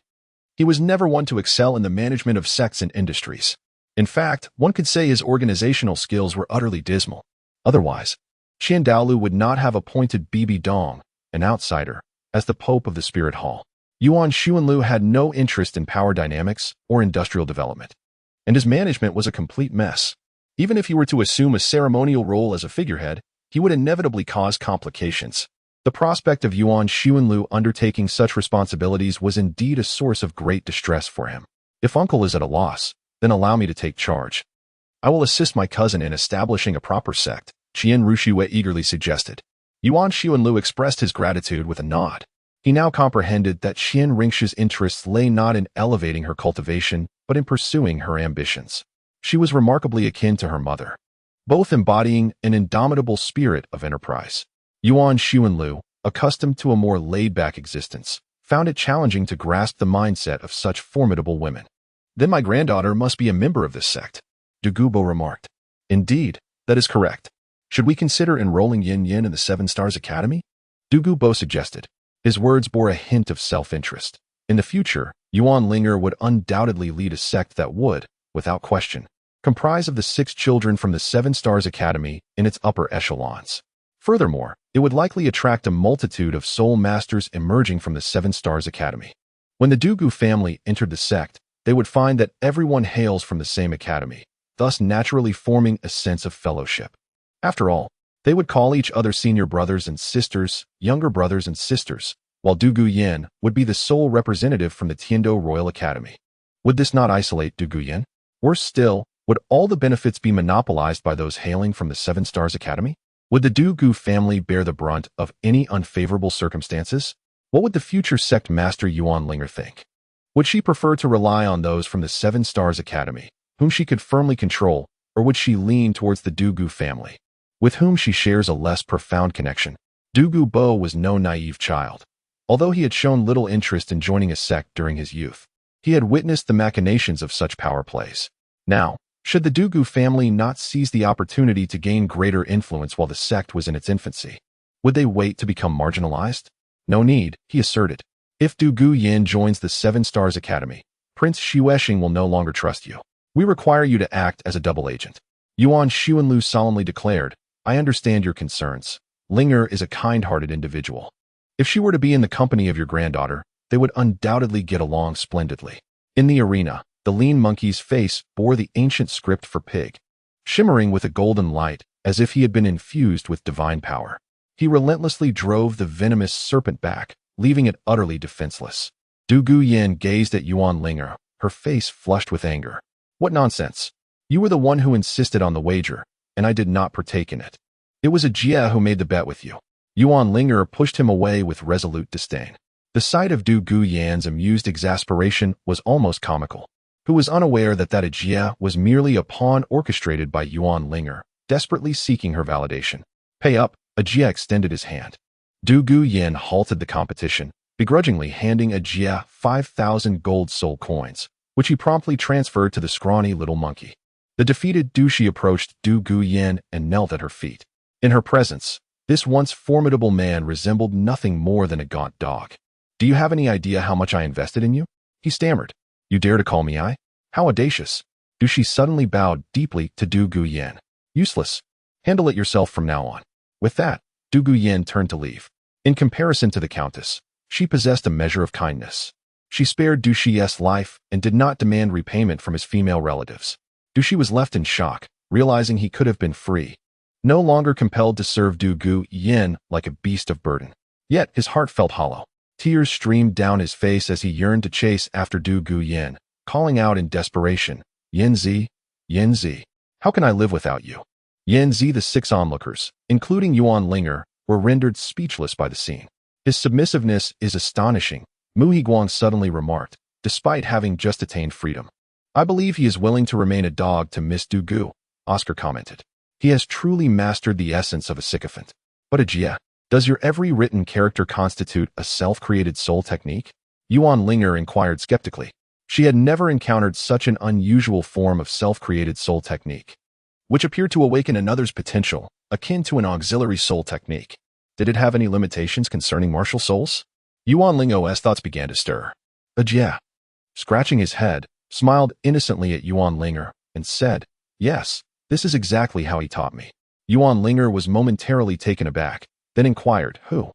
He was never one to excel in the management of sects and industries. In fact, one could say his organizational skills were utterly dismal. Otherwise, Qian Douluo would not have appointed Bibi Dong, an outsider, as the Pope of the Spirit Hall. Yuan Xuanlu had no interest in power dynamics or industrial development, and his management was a complete mess. Even if he were to assume a ceremonial role as a figurehead, he would inevitably cause complications. The prospect of Yuan Xuanlu undertaking such responsibilities was indeed a source of great distress for him. If uncle is at a loss, then allow me to take charge. I will assist my cousin in establishing a proper sect, Qian Rinxue eagerly suggested. Yuan Xuanlu expressed his gratitude with a nod. He now comprehended that Qian Rinxue's interests lay not in elevating her cultivation, but in pursuing her ambitions. She was remarkably akin to her mother, both embodying an indomitable spirit of enterprise. Yuan Xuanlu, accustomed to a more laid-back existence, found it challenging to grasp the mindset of such formidable women. Then my granddaughter must be a member of this sect, Douluo remarked. Indeed, that is correct. Should we consider enrolling Yin Yin in the Seven Stars Academy? Douluo suggested. His words bore a hint of self-interest. In the future, Yuan Ling'er would undoubtedly lead a sect that would, without question, comprise of the 6 children from the Seven Stars Academy in its upper echelons. Furthermore, it would likely attract a multitude of soul masters emerging from the Seven Stars Academy. When the Douluo family entered the sect, they would find that everyone hails from the same academy, thus naturally forming a sense of fellowship. After all, they would call each other senior brothers and sisters, younger brothers and sisters, while Douluo Yin would be the sole representative from the Tiando Royal Academy. Would this not isolate Douluo Yin? Worse still, would all the benefits be monopolized by those hailing from the Seven Stars Academy? Would the Douluo family bear the brunt of any unfavorable circumstances? What would the future sect master Yuan Ling'er think? Would she prefer to rely on those from the Seven Stars Academy, whom she could firmly control, or would she lean towards the Douluo family, with whom she shares a less profound connection? Douluo was no naive child. Although he had shown little interest in joining a sect during his youth, he had witnessed the machinations of such power plays. Now, should the Douluo family not seize the opportunity to gain greater influence while the sect was in its infancy? Would they wait to become marginalized? No need, he asserted. If Douluo Yin joins the Seven Stars Academy, Prince Xuexing will no longer trust you. We require you to act as a double agent. Yuan Xuanlu solemnly declared, I understand your concerns. Ling'er is a kind-hearted individual. If she were to be in the company of your granddaughter, they would undoubtedly get along splendidly. In the arena, the lean monkey's face bore the ancient script for pig, shimmering with a golden light as if he had been infused with divine power. He relentlessly drove the venomous serpent back, leaving it utterly defenseless. Douluo Yin gazed at Yuan Ling'er, her face flushed with anger. What nonsense! You were the one who insisted on the wager, and I did not partake in it. It was a Jia who made the bet with you. Yuan Ling'er pushed him away with resolute disdain. The sight of Douluo Yin's amused exasperation was almost comical. Who was unaware that Jia was merely a pawn orchestrated by Yuan Ling'er, desperately seeking her validation. Pay up, Jia extended his hand. Douluo Yin halted the competition, begrudgingly handing Jia 5,000 gold soul coins, which he promptly transferred to the scrawny little monkey. The defeated Dushi approached Douluo Yin and knelt at her feet. In her presence, this once formidable man resembled nothing more than a gaunt dog. Do you have any idea how much I invested in you? He stammered. You dare to call me I? How audacious. Dushi suddenly bowed deeply to Douluo Yin. Useless. Handle it yourself from now on. With that, Douluo Yin turned to leave. In comparison to the countess, she possessed a measure of kindness. She spared Du Shi's life and did not demand repayment from his female relatives. Du Shi was left in shock, realizing he could have been free, no longer compelled to serve Du Gu Yin like a beast of burden. Yet his heart felt hollow. Tears streamed down his face as he yearned to chase after Du Gu Yin, calling out in desperation, Yin Zi, how can I live without you? Yin Zi, the 6 onlookers, including Yuan Ling'er, were rendered speechless by the scene. His submissiveness is astonishing, Mu Higuang suddenly remarked, despite having just attained freedom. I believe he is willing to remain a dog to Miss Du Gu, Oscar commented. He has truly mastered the essence of a sycophant. But Ajia, does your every written character constitute a self-created soul technique? Yuan Ling'er inquired skeptically. She had never encountered such an unusual form of self-created soul technique, which appeared to awaken another's potential, akin to an auxiliary soul technique. Did it have any limitations concerning martial souls? Yuan Ling'er's thoughts began to stir. Ajia, scratching his head, smiled innocently at Yuan Ling'er and said, yes, this is exactly how he taught me. Yuan Ling'er was momentarily taken aback, then inquired, who?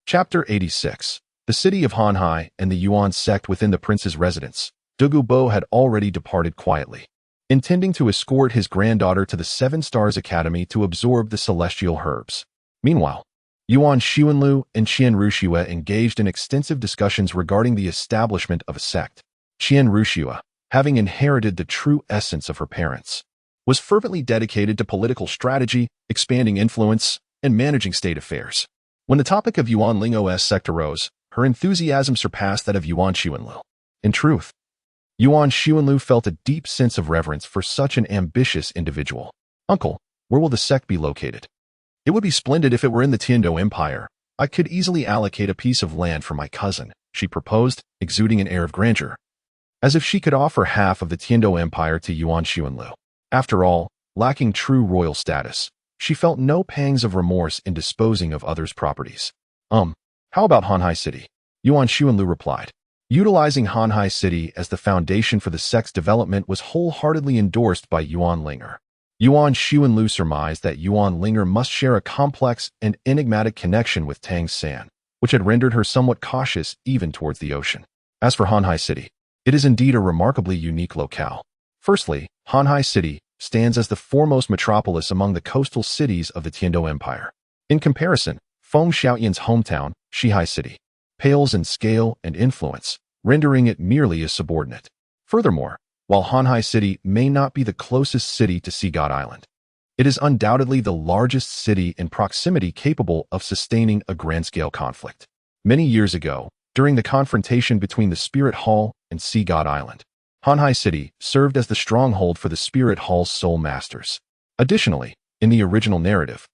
Chapter 86. The city of Hanhai and the Yuan sect within the prince's residence. Dugu Bo had already departed quietly, intending to escort his granddaughter to the 7 Stars Academy to absorb the celestial herbs. Meanwhile, Yuan Xuanlu and Qian Ruxue engaged in extensive discussions regarding the establishment of a sect. Qian Ruxue, having inherited the true essence of her parents, was fervently dedicated to political strategy, expanding influence, and managing state affairs. When the topic of Yuan Ling'er's sect arose, her enthusiasm surpassed that of Yuan Xuanlu. In truth, Yuan Xuanlu felt a deep sense of reverence for such an ambitious individual. Uncle, where will the sect be located? It would be splendid if it were in the Tiando Empire. I could easily allocate a piece of land for my cousin, she proposed, exuding an air of grandeur, as if she could offer half of the Tiando Empire to Yuan Xuanlu. After all, lacking true royal status, she felt no pangs of remorse in disposing of others' properties. How about Hanhai City? Yuan Xuanlu replied. Utilizing Hanhai City as the foundation for the sect's development was wholeheartedly endorsed by Yuan Ling'er. Yuan Xuanlu surmised that Yuan Ling'er must share a complex and enigmatic connection with Tang San, which had rendered her somewhat cautious even towards the ocean. As for Hanhai City, it is indeed a remarkably unique locale. Firstly, Hanhai City stands as the foremost metropolis among the coastal cities of the Tiando Empire. In comparison, Feng Xiaoyan's hometown, Shihai City, pales in scale and influence, rendering it merely a subordinate. Furthermore, while Hanhai City may not be the closest city to Sea God Island, it is undoubtedly the largest city in proximity capable of sustaining a grand-scale conflict. Many years ago, during the confrontation between the Spirit Hall and Sea God Island, Hanhai City served as the stronghold for the Spirit Hall's soul masters. Additionally, in the original narrative,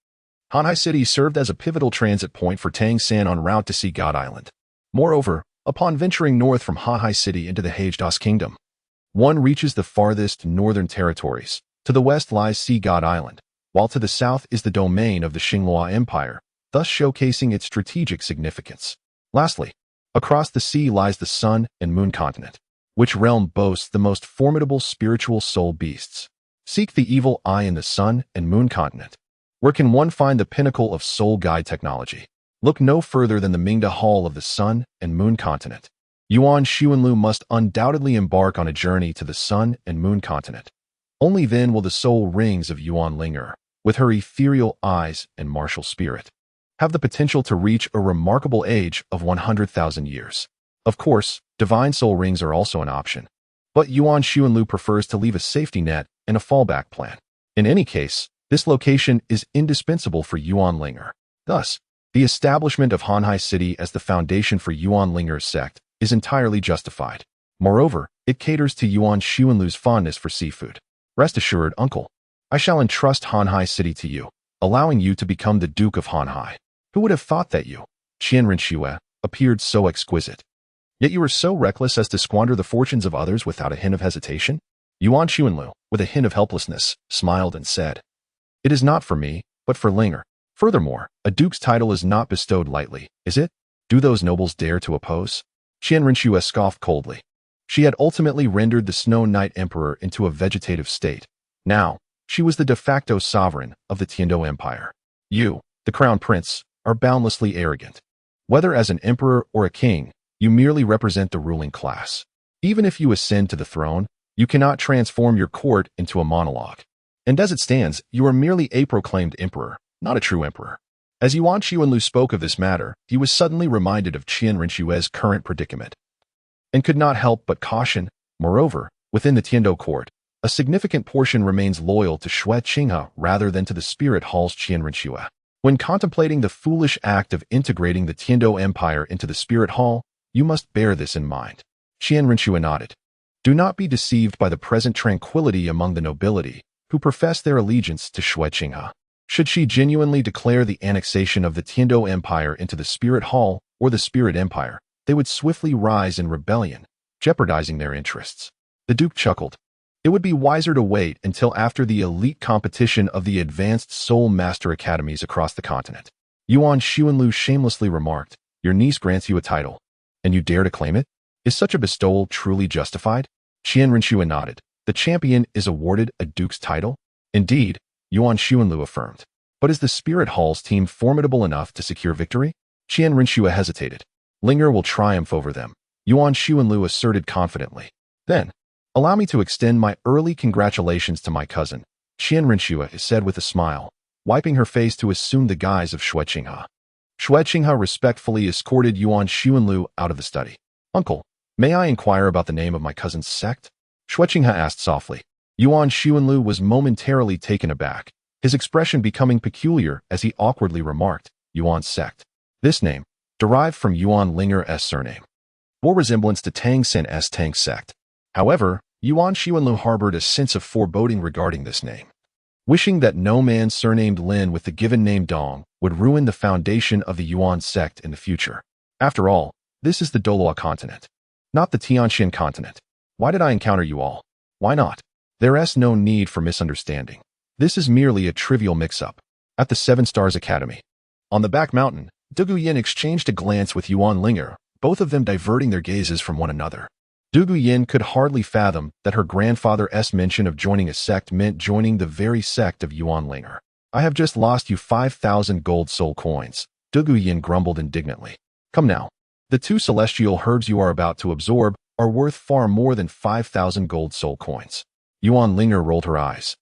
Hanhai City served as a pivotal transit point for Tang San en route to Sea God Island. Moreover, upon venturing north from Hanhai City into the Hagedas Kingdom, one reaches the farthest northern territories. To the west lies Sea God Island, while to the south is the domain of the Xinghua Empire, thus showcasing its strategic significance. Lastly, across the sea lies the Sun and Moon continent, which realm boasts the most formidable spiritual soul beasts. Seek the evil eye in the Sun and Moon continent. Where can one find the pinnacle of soul guide technology? Look no further than the Mingda Hall of the Sun and Moon continent. Yuan Xuanlu must undoubtedly embark on a journey to the Sun and Moon continent. Only then will the soul rings of Yuan Ling'er, with her ethereal eyes and martial spirit, have the potential to reach a remarkable age of 100,000 years. Of course, divine soul rings are also an option, but Yuan Xuanlu prefers to leave a safety net and a fallback plan. In any case, this location is indispensable for Yuan Ling'er. Thus, the establishment of Hanhai City as the foundation for Yuan Ling'er's sect is entirely justified. Moreover, it caters to Yuan Xuanlu's fondness for seafood. Rest assured, uncle, I shall entrust Hanhai City to you, allowing you to become the Duke of Hanhai. Who would have thought that you, Qian Rinxue, appeared so exquisite? Yet you were so reckless as to squander the fortunes of others without a hint of hesitation? Yuan Xuanlu, with a hint of helplessness, smiled and said, It is not for me, but for Ling'er. Furthermore, a duke's title is not bestowed lightly, is it? Do those nobles dare to oppose? Qian Rinxue scoffed coldly. She had ultimately rendered the Snow Knight Emperor into a vegetative state. Now, she was the de facto sovereign of the Tiando Empire. You, the crown prince, are boundlessly arrogant. Whether as an emperor or a king, You merely represent the ruling class. Even if you ascend to the throne, you cannot transform your court into a monologue. And as it stands, you are merely a proclaimed emperor, not a true emperor. As Yuan Xianlu spoke of this matter, he was suddenly reminded of Qian Rinxue's current predicament, and could not help but caution. Moreover, within the Tiando court, a significant portion remains loyal to Shui Qinghe rather than to the spirit hall's Qian Rinxue. When contemplating the foolish act of integrating the Tiando Empire into the spirit hall, you must bear this in mind. Qian Rinxue nodded. Do not be deceived by the present tranquility among the nobility, who profess their allegiance to Shui Qinghe. Should she genuinely declare the annexation of the Tiando Empire into the Spirit Hall or the Spirit Empire, they would swiftly rise in rebellion, jeopardizing their interests. The Duke chuckled. It would be wiser to wait until after the elite competition of the advanced Soul Master Academies across the continent. Yuan Xianlu shamelessly remarked, Your niece grants you a title, and you dare to claim it? Is such a bestowal truly justified? Qian Rinxue nodded. The champion is awarded a duke's title? Indeed, Yuan Xianlu affirmed. But is the Spirit Hall's team formidable enough to secure victory? Qian Rinxue hesitated. Ling'er will triumph over them, Yuan Xianlu asserted confidently. Then, allow me to extend my early congratulations to my cousin, Qian Rinxue said with a smile, wiping her face to assume the guise of Shui Qinghe. Shui Qinghe respectfully escorted Yuan Xianlu out of the study. Uncle, may I inquire about the name of my cousin's sect? Shui Qinghe asked softly. Yuan Xianlu was momentarily taken aback, his expression becoming peculiar as he awkwardly remarked, Yuan's sect. This name, derived from Yuan Ling'er's surname, bore resemblance to Tang San's Tang sect. However, Yuan Xianlu harbored a sense of foreboding regarding this name, wishing that no man surnamed Lin with the given name Dong would ruin the foundation of the Yuan sect in the future. After all, this is the Douluo continent, not the Tianxian continent. Why did I encounter you all? Why not? There's no need for misunderstanding. This is merely a trivial mix-up. At the Seven Stars Academy, on the back mountain, Du Yin exchanged a glance with Yuan Ling'er, both of them diverting their gazes from one another. Du Yin could hardly fathom that her grandfather's mention of joining a sect meant joining the very sect of Yuan Ling'er. I have just lost you 5,000 gold soul coins, Du Yin grumbled indignantly. Come now. The 2 celestial herbs you are about to absorb are worth far more than 5,000 gold soul coins. Yuan Ling'er rolled her eyes,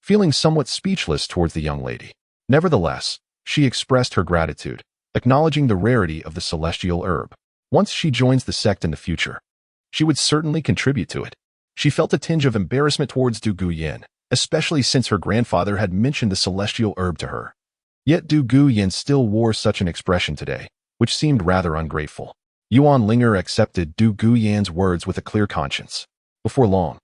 feeling somewhat speechless towards the young lady. Nevertheless, she expressed her gratitude, acknowledging the rarity of the celestial herb. Once she joins the sect in the future, she would certainly contribute to it. She felt a tinge of embarrassment towards Du Yin, especially since her grandfather had mentioned the celestial herb to her. Yet Du Yin still wore such an expression today, which seemed rather ungrateful. Yuan Ling'er accepted Du Yin's words with a clear conscience. Before long,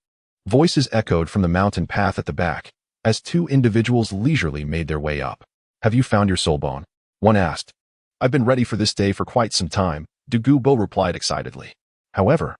voices echoed from the mountain path at the back, as 2 individuals leisurely made their way up. Have you found your soul bone? One asked. I've been ready for this day for quite some time, Du Bo replied excitedly. However,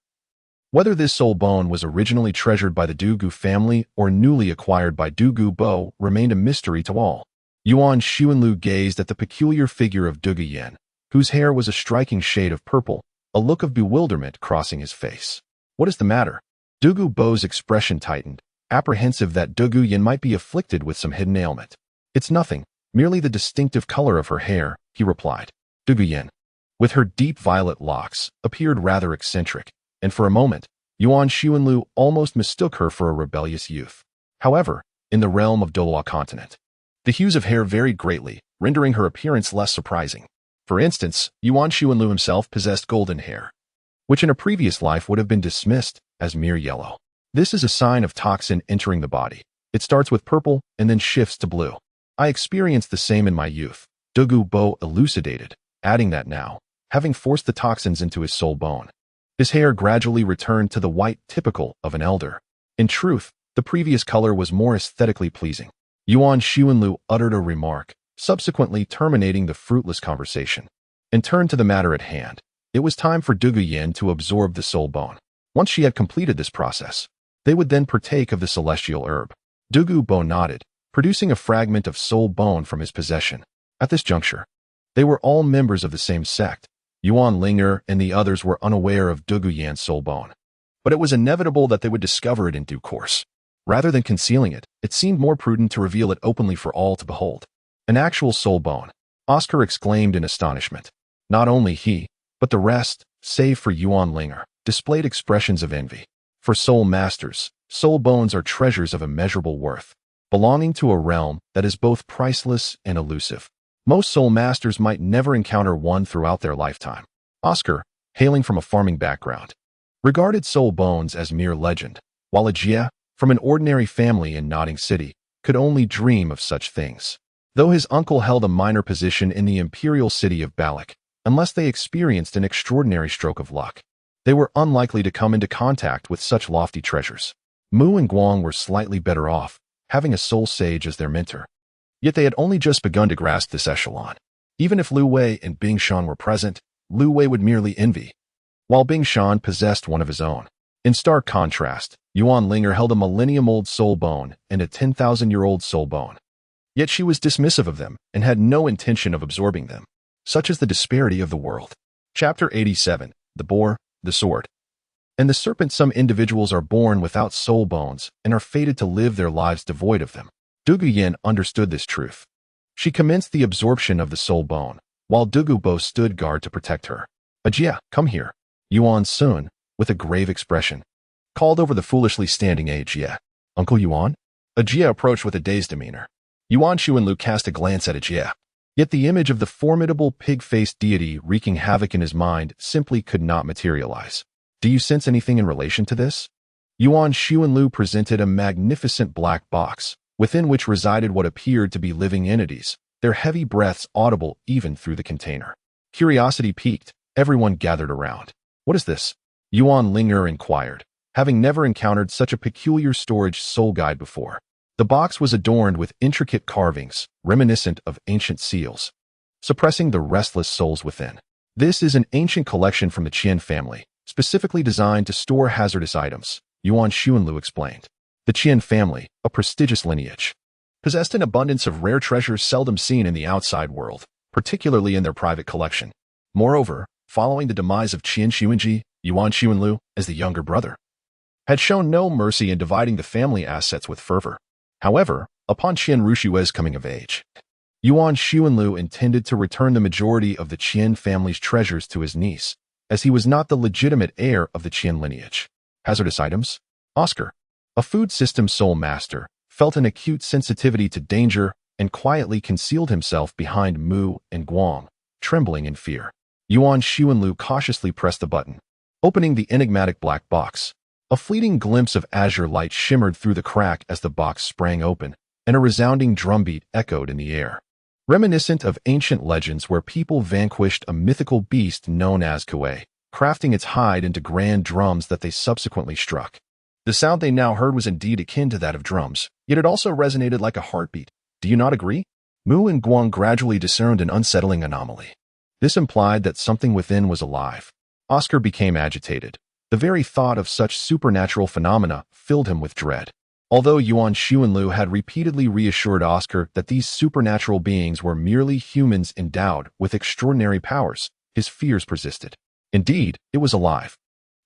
whether this soul bone was originally treasured by the Du family or newly acquired by Du Bo remained a mystery to all. Yuan Xianlu gazed at the peculiar figure of Du Yin, whose hair was a striking shade of purple, a look of bewilderment crossing his face. What is the matter? Du Bo's expression tightened, apprehensive that Du Yin might be afflicted with some hidden ailment. It's nothing, merely the distinctive color of her hair, he replied. Du Yin, with her deep violet locks, appeared rather eccentric, and for a moment, Yuan Xianlu almost mistook her for a rebellious youth. However, in the realm of Douluo continent, the hues of hair varied greatly, rendering her appearance less surprising. For instance, Yuan Xianlu himself possessed golden hair, which in a previous life would have been dismissed as mere yellow. This is a sign of toxin entering the body. It starts with purple and then shifts to blue. I experienced the same in my youth, Du Bo elucidated, adding that now, having forced the toxins into his soul bone, his hair gradually returned to the white typical of an elder. In truth, the previous color was more aesthetically pleasing. Yuan Xianlu uttered a remark, subsequently terminating the fruitless conversation, and turned to the matter at hand. It was time for Du Yin to absorb the soul bone. Once she had completed this process, they would then partake of the celestial herb. Du Bo nodded, producing a fragment of soul bone from his possession. At this juncture, they were all members of the same sect. Yuan Ling'er and the others were unaware of Du Yin's soul bone, but it was inevitable that they would discover it in due course. Rather than concealing it, it seemed more prudent to reveal it openly for all to behold. An actual soul bone, Oscar exclaimed in astonishment. Not only he, but the rest, save for Yuan Ling'er, displayed expressions of envy. For soul masters, soul bones are treasures of immeasurable worth, belonging to a realm that is both priceless and elusive. Most soul masters might never encounter one throughout their lifetime. Oscar, hailing from a farming background, regarded soul bones as mere legend, while Ajia, from an ordinary family in Notting City, could only dream of such things. Though his uncle held a minor position in the imperial city of Balak, unless they experienced an extraordinary stroke of luck, they were unlikely to come into contact with such lofty treasures. Mu and Guang were slightly better off, having a soul sage as their mentor. Yet they had only just begun to grasp this echelon. Even if Lu Wei and Bing Shan were present, Lu Wei would merely envy, while Bing Shan possessed one of his own. In stark contrast, Yuan Ling'er held a millennium-old soul bone and a 10,000-year-old soul bone. Yet she was dismissive of them and had no intention of absorbing them. Such is the disparity of the world. Chapter 87. The Boar, the Sword, and the Serpent. Some individuals are born without soul bones and are fated to live their lives devoid of them. Dugu Yin understood this truth. She commenced the absorption of the soul bone, while Dugu Bo stood guard to protect her. Ajia, come here. Yuan Sun, with a grave expression, called over the foolishly standing Ajia. Uncle Yuan? Ajia approached with a dazed demeanor. Yuan Xuanlu cast a glance at Ajia. Yet the image of the formidable pig-faced deity wreaking havoc in his mind simply could not materialize. Do you sense anything in relation to this? Yuan Xuanlu presented a magnificent black box, within which resided what appeared to be living entities, their heavy breaths audible even through the container. Curiosity piqued, everyone gathered around. What is this? Yuan Ling'er inquired, having never encountered such a peculiar storage soul guide before. The box was adorned with intricate carvings, reminiscent of ancient seals, suppressing the restless souls within. This is an ancient collection from the Qian family, specifically designed to store hazardous items, Yuan Xuanlu explained. The Qian family, a prestigious lineage, possessed an abundance of rare treasures seldom seen in the outside world, particularly in their private collection. Moreover, following the demise of Qian Xuanji, Yuan Xuanlu, as the younger brother, had shown no mercy in dividing the family assets with fervor. However, upon Qian Rushue's coming of age, Yuan Xuanlu intended to return the majority of the Qian family's treasures to his niece, as he was not the legitimate heir of the Qian lineage. Hazardous items? Oscar, a food system soul master, felt an acute sensitivity to danger and quietly concealed himself behind Mu and Guang, trembling in fear. Yuan Xuanlu cautiously pressed the button, opening the enigmatic black box. A fleeting glimpse of azure light shimmered through the crack as the box sprang open, and a resounding drumbeat echoed in the air, reminiscent of ancient legends where people vanquished a mythical beast known as Kuei, crafting its hide into grand drums that they subsequently struck. The sound they now heard was indeed akin to that of drums, yet it also resonated like a heartbeat. Do you not agree? Mu and Guang gradually discerned an unsettling anomaly. This implied that something within was alive. Oscar became agitated. The very thought of such supernatural phenomena filled him with dread. Although Yuan Xuanlu had repeatedly reassured Oscar that these supernatural beings were merely humans endowed with extraordinary powers, his fears persisted. Indeed, it was alive.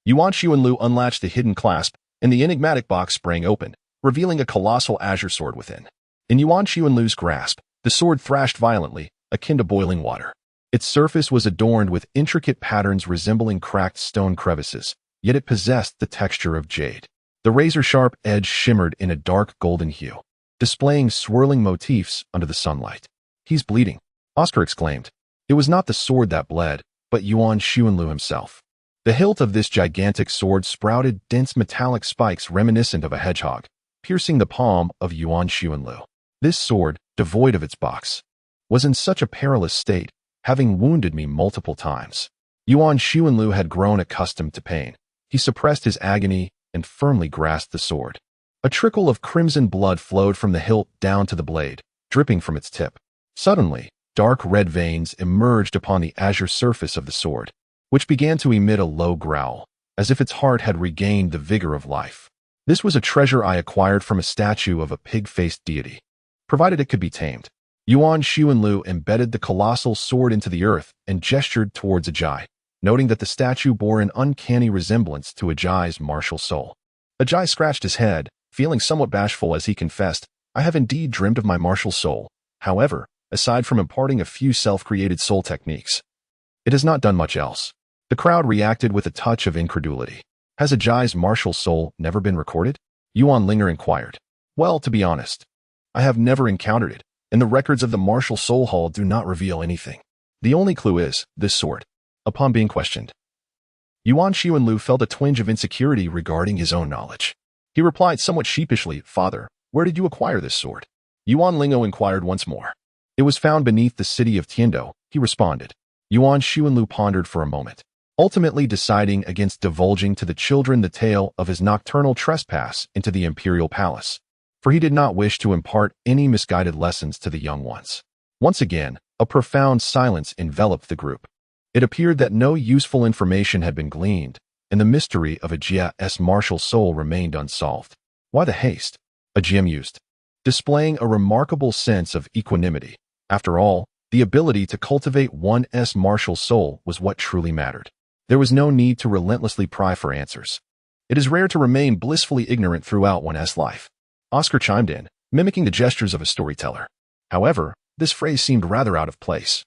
Yuan Xuanlu unlatched the hidden clasp, and the enigmatic box sprang open, revealing a colossal azure sword within. In Yuan Xuanlu's grasp, the sword thrashed violently, akin to boiling water. Its surface was adorned with intricate patterns resembling cracked stone crevices, yet it possessed the texture of jade. The razor-sharp edge shimmered in a dark golden hue, displaying swirling motifs under the sunlight. He's bleeding, Oscar exclaimed. It was not the sword that bled, but Yuan Xuanlu himself. The hilt of this gigantic sword sprouted dense metallic spikes reminiscent of a hedgehog, piercing the palm of Yuan Xuanlu. This sword, devoid of its box, was in such a perilous state, having wounded me multiple times. Yuan Xuanlu had grown accustomed to pain. He suppressed his agony and firmly grasped the sword. A trickle of crimson blood flowed from the hilt down to the blade, dripping from its tip. Suddenly, dark red veins emerged upon the azure surface of the sword, which began to emit a low growl, as if its heart had regained the vigor of life. This was a treasure I acquired from a statue of a pig-faced deity, provided it could be tamed. Yuan Xuanlu embedded the colossal sword into the earth and gestured towards Ajai, noting that the statue bore an uncanny resemblance to Ajai's martial soul. Ajai scratched his head, feeling somewhat bashful as he confessed, I have indeed dreamed of my martial soul. However, aside from imparting a few self-created soul techniques, it has not done much else. The crowd reacted with a touch of incredulity. Has a Jai's martial soul never been recorded? Yuan Ling'er inquired. Well, to be honest, I have never encountered it, and the records of the martial soul hall do not reveal anything. The only clue is this sword. Upon being questioned, Yuan Xianlu felt a twinge of insecurity regarding his own knowledge. He replied somewhat sheepishly, Father, where did you acquire this sword? Yuan Ling'er inquired once more. It was found beneath the city of Tiando, he responded. Yuan Xianlu pondered for a moment, ultimately deciding against divulging to the children the tale of his nocturnal trespass into the imperial palace, for he did not wish to impart any misguided lessons to the young ones. Once again, a profound silence enveloped the group. It appeared that no useful information had been gleaned, and the mystery of Ajia's martial soul remained unsolved. Why the haste? Ajia mused, displaying a remarkable sense of equanimity. After all, the ability to cultivate one's martial soul was what truly mattered. There was no need to relentlessly pry for answers. It is rare to remain blissfully ignorant throughout one's life. Oscar chimed in, mimicking the gestures of a storyteller. However, this phrase seemed rather out of place.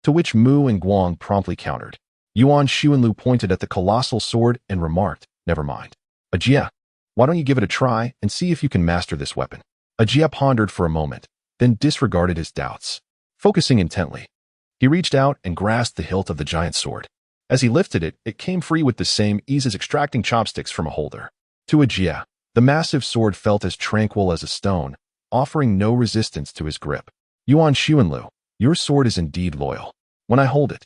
To which Mu and Guang promptly countered. Yuan Xianlu pointed at the colossal sword and remarked, Never mind. Ajia, why don't you give it a try and see if you can master this weapon? Ajia pondered for a moment, then disregarded his doubts. Focusing intently, he reached out and grasped the hilt of the giant sword. As he lifted it, it came free with the same ease as extracting chopsticks from a holder. To Ajia, the massive sword felt as tranquil as a stone, offering no resistance to his grip. Yuan Xianlu, your sword is indeed loyal. When I hold it,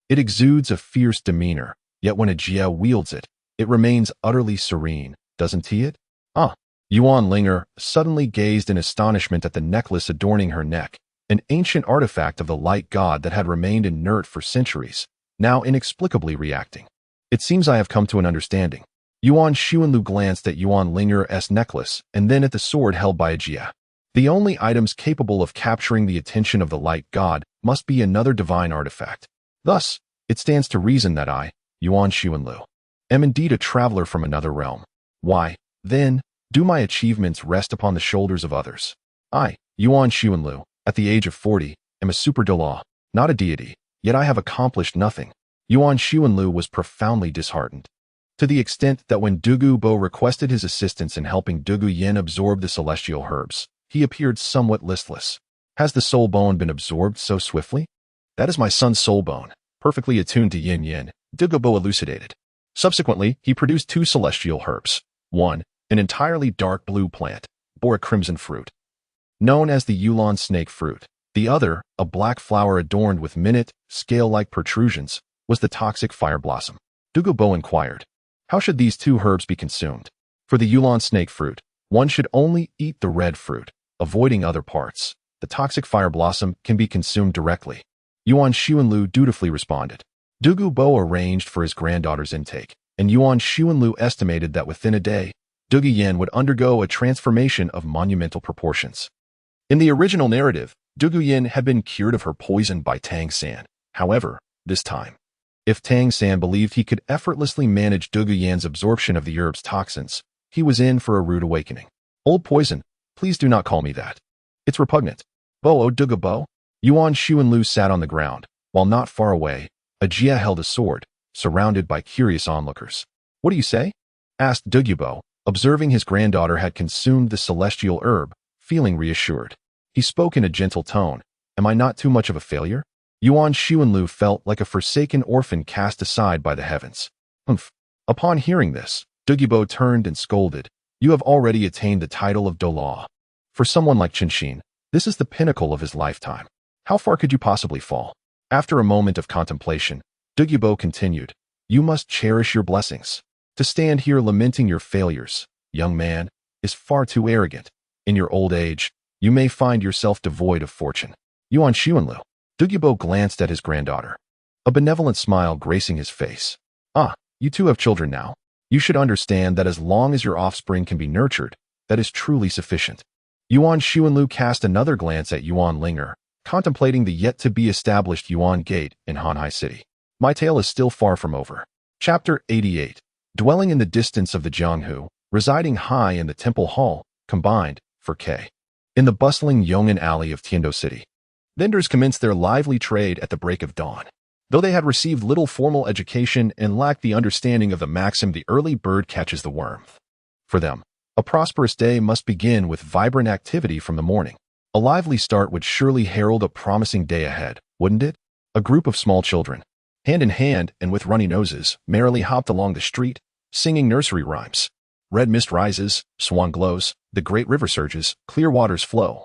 it exudes a fierce demeanor, yet when Ajia wields it, it remains utterly serene, doesn't he it? Yuan Ling'er suddenly gazed in astonishment at the necklace adorning her neck, an ancient artifact of the light god that had remained inert for centuries, now inexplicably reacting. It seems I have come to an understanding. Yuan Xianlu glanced at Yuan Ling'er's necklace and then at the sword held by Ajia. The only items capable of capturing the attention of the light god must be another divine artifact. Thus, it stands to reason that I, Yuan Xianlu, am indeed a traveler from another realm. Why, then, do my achievements rest upon the shoulders of others? I, Yuan Xianlu, at the age of 40, am a super Douluo, not a deity, yet I have accomplished nothing. Yuan Xianlu was profoundly disheartened, to the extent that when Douluo requested his assistance in helping Douluo Yin absorb the celestial herbs, he appeared somewhat listless. Has the soul bone been absorbed so swiftly? That is my son's soul bone, perfectly attuned to yin yin, Douluo elucidated. Subsequently, he produced 2 celestial herbs. One, an entirely dark blue plant, bore a crimson fruit, known as the Yuan snake fruit. The other, a black flower adorned with minute, scale-like protrusions, was the toxic fire blossom. Douluo inquired, how should these 2 herbs be consumed? For the Yuan snake fruit, one should only eat the red fruit, avoiding other parts. The toxic fire blossom can be consumed directly. Yuan Xianlu dutifully responded. Douluo arranged for his granddaughter's intake, and Yuan Xianlu estimated that within a day, Douluo Yin would undergo a transformation of monumental proportions. In the original narrative, Douluo Yin had been cured of her poison by Tang San. However, this time, if Tang San believed he could effortlessly manage Douluo Yin's absorption of the herb's toxins, he was in for a rude awakening. Old poison, please do not call me that. It's repugnant. Douluo. Yuan Xianlu sat on the ground, while not far away, Ajia held a sword, surrounded by curious onlookers. What do you say? Asked Douluo, observing his granddaughter had consumed the celestial herb, feeling reassured. He spoke in a gentle tone. Am I not too much of a failure? Yuan Xianlu felt like a forsaken orphan cast aside by the heavens. Humph. Upon hearing this, Douluo turned and scolded. You have already attained the title of Douluo. For someone like Qinshin, this is the pinnacle of his lifetime. How far could you possibly fall? After a moment of contemplation, Douluo continued, You must cherish your blessings. To stand here lamenting your failures, young man, is far too arrogant. In your old age, you may find yourself devoid of fortune. Yuan Xianlu. Douluo glanced at his granddaughter, a benevolent smile gracing his face. You 2 have children now. You should understand that as long as your offspring can be nurtured, that is truly sufficient. Yuan Xianlu cast another glance at Yuan Ling'er, contemplating the yet-to-be-established Yuan Gate in Hanhai City. My tale is still far from over. Chapter 88. Dwelling in the distance of the Jianghu, residing high in the Temple Hall, combined, for K. In the bustling Yong'an alley of Tiando City, vendors commenced their lively trade at the break of dawn. Though they had received little formal education and lacked the understanding of the maxim "the early bird catches the worm." For them, a prosperous day must begin with vibrant activity from the morning. A lively start would surely herald a promising day ahead, wouldn't it? A group of small children, hand in hand and with runny noses, merrily hopped along the street, singing nursery rhymes. Red mist rises, swan glows, the great river surges, clear waters flow.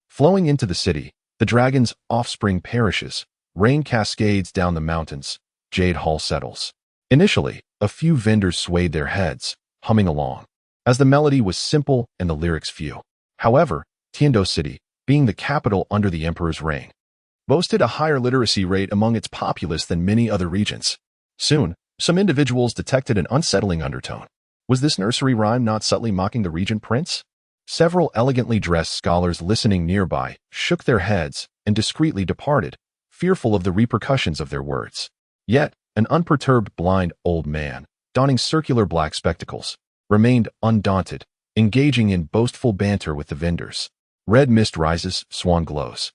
Flowing into the city, the dragon's offspring perishes, rain cascades down the mountains, Jade Hall settles. Initially, a few vendors swayed their heads, humming along, as the melody was simple and the lyrics few. However, Tiando City, being the capital under the emperor's reign, boasted a higher literacy rate among its populace than many other regions. Soon, some individuals detected an unsettling undertone. Was this nursery rhyme not subtly mocking the regent prince? Several elegantly dressed scholars listening nearby shook their heads and discreetly departed, fearful of the repercussions of their words. Yet, an unperturbed blind old man, donning circular black spectacles, remained undaunted, engaging in boastful banter with the vendors. Red mist rises, swan glows.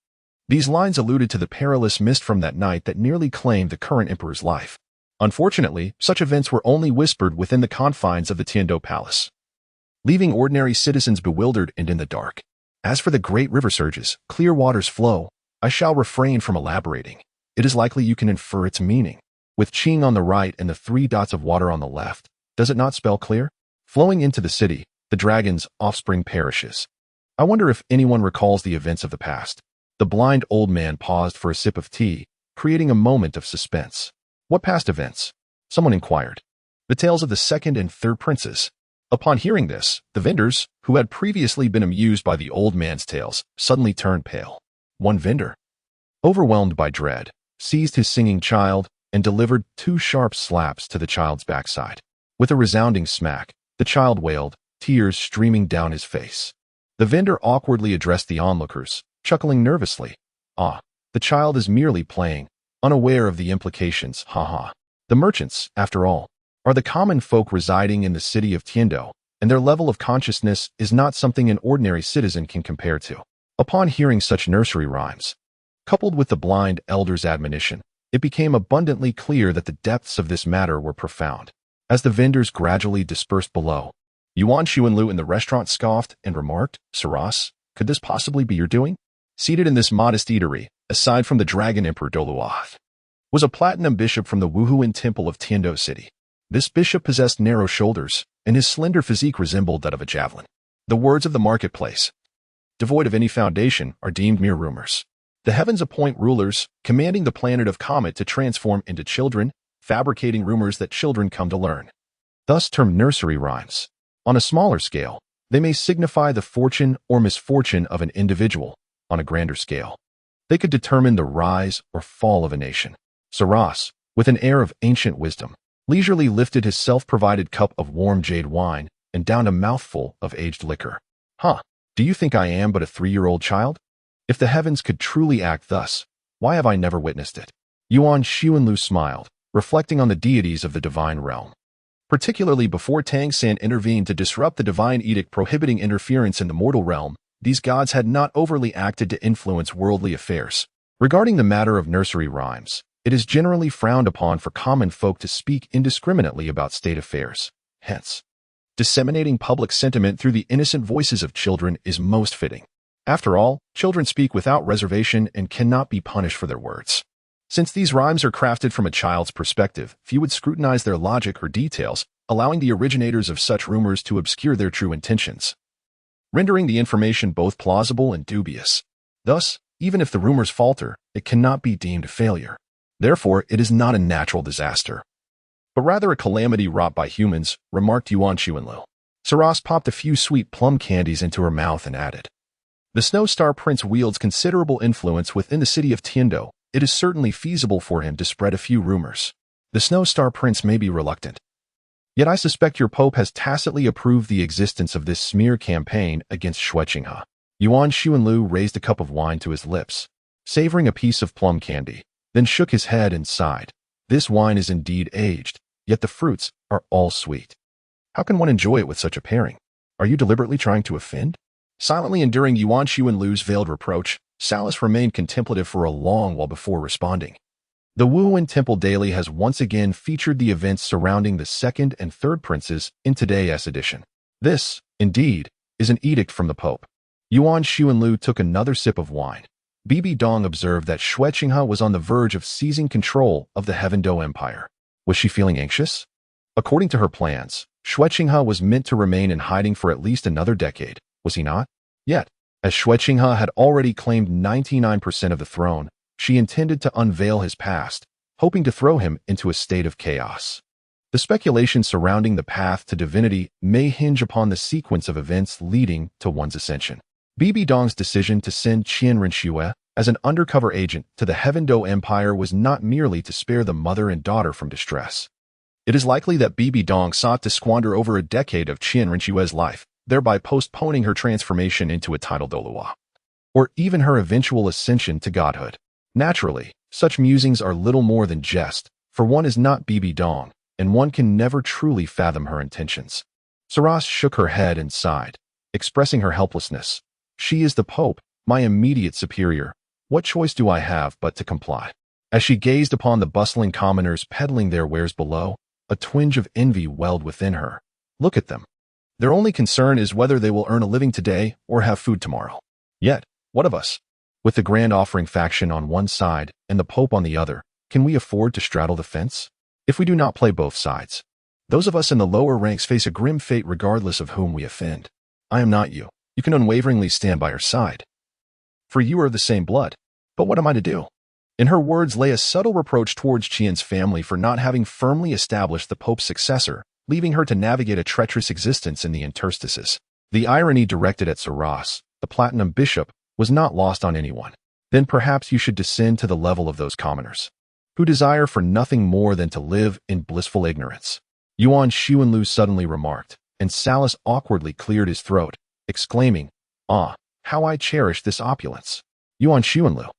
These lines alluded to the perilous mist from that night that nearly claimed the current emperor's life. Unfortunately, such events were only whispered within the confines of the Tiando Palace, leaving ordinary citizens bewildered and in the dark. As for the great river surges, clear waters flow, I shall refrain from elaborating. It is likely you can infer its meaning. With Qing on the right and the 3 dots of water on the left, does it not spell clear? Flowing into the city, the dragon's offspring perishes. I wonder if anyone recalls the events of the past. The blind old man paused for a sip of tea, creating a moment of suspense. What past events? Someone inquired. The tales of the second and third princes. Upon hearing this, the vendors, who had previously been amused by the old man's tales, suddenly turned pale. One vendor, overwhelmed by dread, seized his singing child and delivered 2 sharp slaps to the child's backside. With a resounding smack, the child wailed, tears streaming down his face. The vendor awkwardly addressed the onlookers, chuckling nervously. "Ah, the child is merely playing, unaware of the implications, ha." The merchants, after all, are the common folk residing in the city of Tiando, and their level of consciousness is not something an ordinary citizen can compare to. Upon hearing such nursery rhymes, coupled with the blind elder's admonition, it became abundantly clear that the depths of this matter were profound. As the vendors gradually dispersed below, Yuan Xuanlu in the restaurant scoffed and remarked, "Saras, could this possibly be your doing?" Seated in this modest eatery, aside from the Dragon Emperor Douluo, was a platinum bishop from the Wuhuan Temple of Tiando City. This bishop possessed narrow shoulders, and his slender physique resembled that of a javelin. The words of the marketplace, devoid of any foundation, are deemed mere rumors. The heavens appoint rulers, commanding the planet of Comet to transform into children, fabricating rumors that children come to learn. Thus termed nursery rhymes. On a smaller scale, they may signify the fortune or misfortune of an individual. On a grander scale, they could determine the rise or fall of a nation. Saras, with an air of ancient wisdom, leisurely lifted his self-provided cup of warm jade wine and downed a mouthful of aged liquor. Do you think I am but a 3-year-old child? If the heavens could truly act thus, why have I never witnessed it? Yuan Xuanlu smiled, reflecting on the deities of the divine realm. Particularly before Tang San intervened to disrupt the divine edict prohibiting interference in the mortal realm, these gods had not overly acted to influence worldly affairs. Regarding the matter of nursery rhymes, it is generally frowned upon for common folk to speak indiscriminately about state affairs. Hence, disseminating public sentiment through the innocent voices of children is most fitting. After all, children speak without reservation and cannot be punished for their words. Since these rhymes are crafted from a child's perspective, few would scrutinize their logic or details, allowing the originators of such rumors to obscure their true intentions, rendering the information both plausible and dubious. Thus, even if the rumors falter, it cannot be deemed a failure. Therefore, it is not a natural disaster, but rather a calamity wrought by humans, remarked Yuan Xuanlu. Saras popped a few sweet plum candies into her mouth and added, "The Snow Star Prince wields considerable influence within the city of Tiando. It is certainly feasible for him to spread a few rumors. The Snow Star Prince may be reluctant. Yet I suspect your Pope has tacitly approved the existence of this smear campaign against Shuqinghe." Yuan Xuanlu raised a cup of wine to his lips, savoring a piece of plum candy, then shook his head and sighed. This wine is indeed aged, yet the fruits are all sweet. How can one enjoy it with such a pairing? Are you deliberately trying to offend? Silently enduring Yuan Xuanlu's veiled reproach, Salas remained contemplative for a long while before responding. The Wuhan Temple Daily has once again featured the events surrounding the second and third princes in today's edition. This, indeed, is an edict from the Pope. Yuan Xuanlu took another sip of wine. Bibi Dong observed that Xue Qinghe was on the verge of seizing control of the Heavendo Empire. Was she feeling anxious? According to her plans, Xue Qinghe was meant to remain in hiding for at least another decade, was he not? Yet, as Xue Qinghe had already claimed 99% of the throne, she intended to unveil his past, hoping to throw him into a state of chaos. The speculation surrounding the path to divinity may hinge upon the sequence of events leading to one's ascension. Bibi Dong's decision to send Qian Rinxue as an undercover agent to the Heavendo Empire was not merely to spare the mother and daughter from distress. It is likely that Bibi Dong sought to squander over a decade of Qian Rinxue's life, thereby postponing her transformation into a titled Douluo, or even her eventual ascension to godhood. Naturally, such musings are little more than jest, for one is not Bibi Dong, and one can never truly fathom her intentions. Saras shook her head and sighed, expressing her helplessness. She is the Pope, my immediate superior. What choice do I have but to comply? As she gazed upon the bustling commoners peddling their wares below, a twinge of envy welled within her. Look at them. Their only concern is whether they will earn a living today or have food tomorrow. Yet, what of us? With the Grand Offering faction on one side and the Pope on the other, can we afford to straddle the fence? If we do not play both sides, those of us in the lower ranks face a grim fate regardless of whom we offend. I am not you. You can unwaveringly stand by her side. For you are of the same blood. But what am I to do? In her words lay a subtle reproach towards Qian's family for not having firmly established the Pope's successor, leaving her to navigate a treacherous existence in the interstices. The irony directed at Saras, the Platinum Bishop, was not lost on anyone. Then perhaps you should descend to the level of those commoners, who desire for nothing more than to live in blissful ignorance. Yuan Xuanlu suddenly remarked, and Salas awkwardly cleared his throat, exclaiming, "Ah, how I cherish this opulence." Yuan Xuanlu.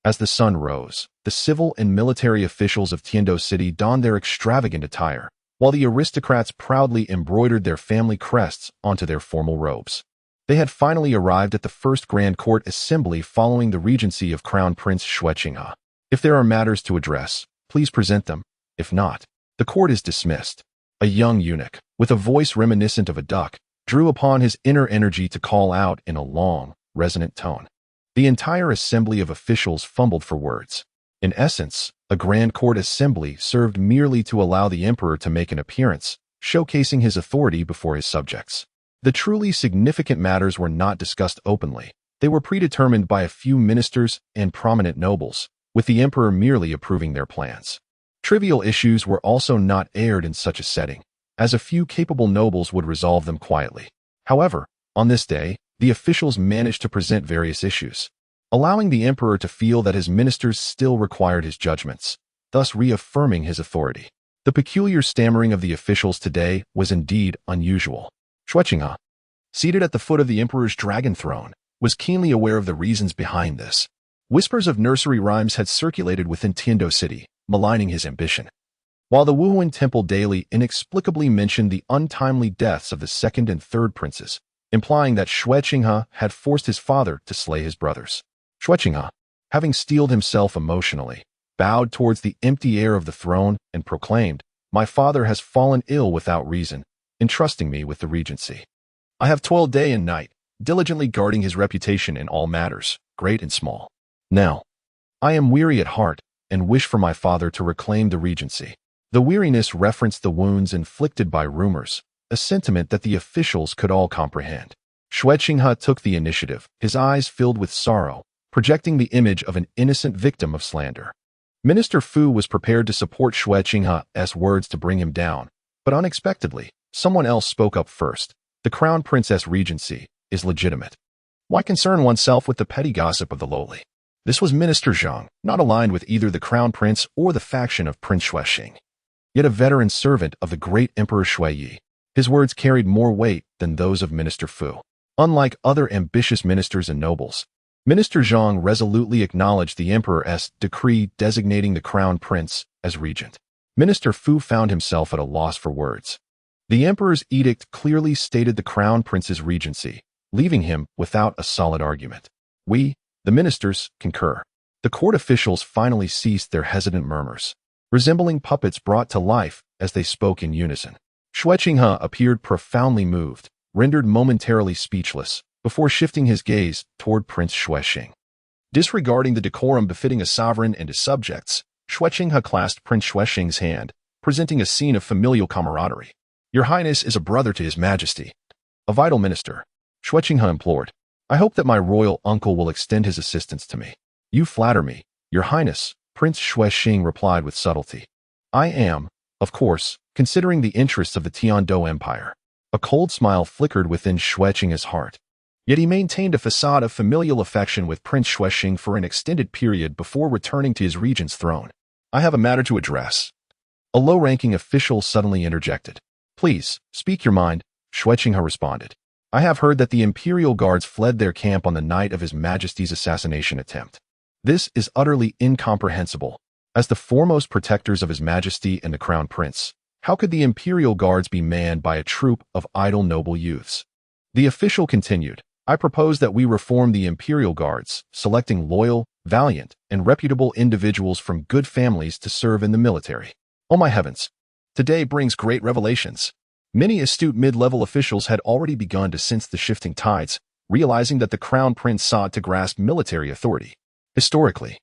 As the sun rose, the civil and military officials of Tiando City donned their extravagant attire, while the aristocrats proudly embroidered their family crests onto their formal robes. They had finally arrived at the first Grand Court Assembly following the regency of Crown Prince Xue Qinghe. If there are matters to address, please present them. If not, the court is dismissed. A young eunuch, with a voice reminiscent of a duck, drew upon his inner energy to call out in a long, resonant tone. The entire assembly of officials fumbled for words. In essence, a Grand Court Assembly served merely to allow the emperor to make an appearance, showcasing his authority before his subjects. The truly significant matters were not discussed openly. They were predetermined by a few ministers and prominent nobles, with the emperor merely approving their plans. Trivial issues were also not aired in such a setting, as a few capable nobles would resolve them quietly. However, on this day, the officials managed to present various issues, allowing the emperor to feel that his ministers still required his judgments, thus reaffirming his authority. The peculiar stammering of the officials today was indeed unusual. Xue Qinghe, seated at the foot of the emperor's dragon throne, was keenly aware of the reasons behind this. Whispers of nursery rhymes had circulated within Tiando City, maligning his ambition. While the Wuhan Temple Daily inexplicably mentioned the untimely deaths of the second and third princes, implying that Xue Qinghe had forced his father to slay his brothers. Xue Qinghe, having steeled himself emotionally, bowed towards the empty air of the throne and proclaimed, "My father has fallen ill without reason, entrusting me with the regency. I have toiled day and night, diligently guarding his reputation in all matters, great and small. Now, I am weary at heart and wish for my father to reclaim the regency." The weariness referenced the wounds inflicted by rumors, a sentiment that the officials could all comprehend. Xue Qinghe took the initiative, his eyes filled with sorrow, projecting the image of an innocent victim of slander. Minister Fu was prepared to support Xue Qinghe's words to bring him down, but unexpectedly, someone else spoke up first. The Crown Princess Regency is legitimate. Why concern oneself with the petty gossip of the lowly? This was Minister Zhang, not aligned with either the Crown Prince or the faction of Prince Xuexing, yet a veteran servant of the great Emperor Shuiyi. His words carried more weight than those of Minister Fu. Unlike other ambitious ministers and nobles, Minister Zhang resolutely acknowledged the Emperor's decree designating the Crown Prince as regent. Minister Fu found himself at a loss for words. The Emperor's edict clearly stated the Crown Prince's regency, leaving him without a solid argument. We, the ministers, concur. The court officials finally ceased their hesitant murmurs, resembling puppets brought to life as they spoke in unison. Xue Qinghe appeared profoundly moved, rendered momentarily speechless, before shifting his gaze toward Prince Xuexing. Disregarding the decorum befitting a sovereign and his subjects, Xue Qinghe clasped Prince Xuexing's hand, presenting a scene of familial camaraderie. "Your Highness is a brother to His Majesty, a vital minister," Xue Qinghe implored. "I hope that my royal uncle will extend his assistance to me." "You flatter me, Your Highness," Prince Xuexing replied with subtlety. "I am, of course, considering the interests of the Tiandou Empire." A cold smile flickered within Xuexing's heart. Yet he maintained a facade of familial affection with Prince Xuexing for an extended period before returning to his regent's throne. "I have a matter to address." A low-ranking official suddenly interjected. "Please, speak your mind," Xue Qinghe responded. "I have heard that the Imperial Guards fled their camp on the night of His Majesty's assassination attempt. This is utterly incomprehensible. As the foremost protectors of His Majesty and the Crown Prince, how could the Imperial Guards be manned by a troop of idle noble youths?" The official continued, "I propose that we reform the Imperial Guards, selecting loyal, valiant, and reputable individuals from good families to serve in the military." Oh my heavens! Today brings great revelations. Many astute mid-level officials had already begun to sense the shifting tides, realizing that the Crown Prince sought to grasp military authority. Historically,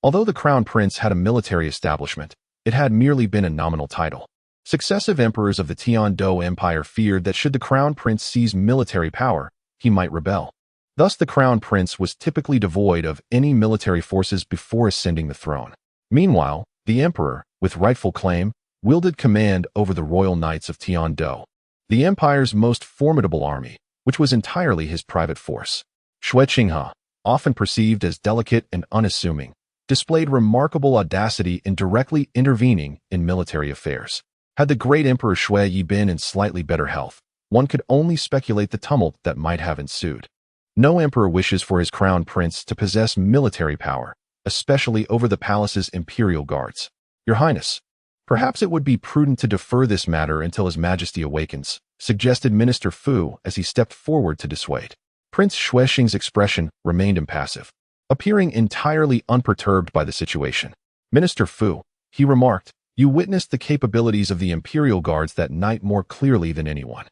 although the Crown Prince had a military establishment, it had merely been a nominal title. Successive emperors of the Tiandou Empire feared that should the Crown Prince seize military power, he might rebel. Thus the Crown Prince was typically devoid of any military forces before ascending the throne. Meanwhile, the emperor, with rightful claim, wielded command over the royal knights of Tiandou, the empire's most formidable army, which was entirely his private force. Xue Qinghe, often perceived as delicate and unassuming, displayed remarkable audacity in directly intervening in military affairs. Had the great Emperor Xue Yi been in slightly better health, one could only speculate the tumult that might have ensued. No emperor wishes for his crown prince to possess military power, especially over the palace's imperial guards. "Your Highness, perhaps it would be prudent to defer this matter until His Majesty awakens," suggested Minister Fu as he stepped forward to dissuade. Prince Xuexing's expression remained impassive, appearing entirely unperturbed by the situation. "Minister Fu," he remarked, "you witnessed the capabilities of the Imperial Guards that night more clearly than anyone.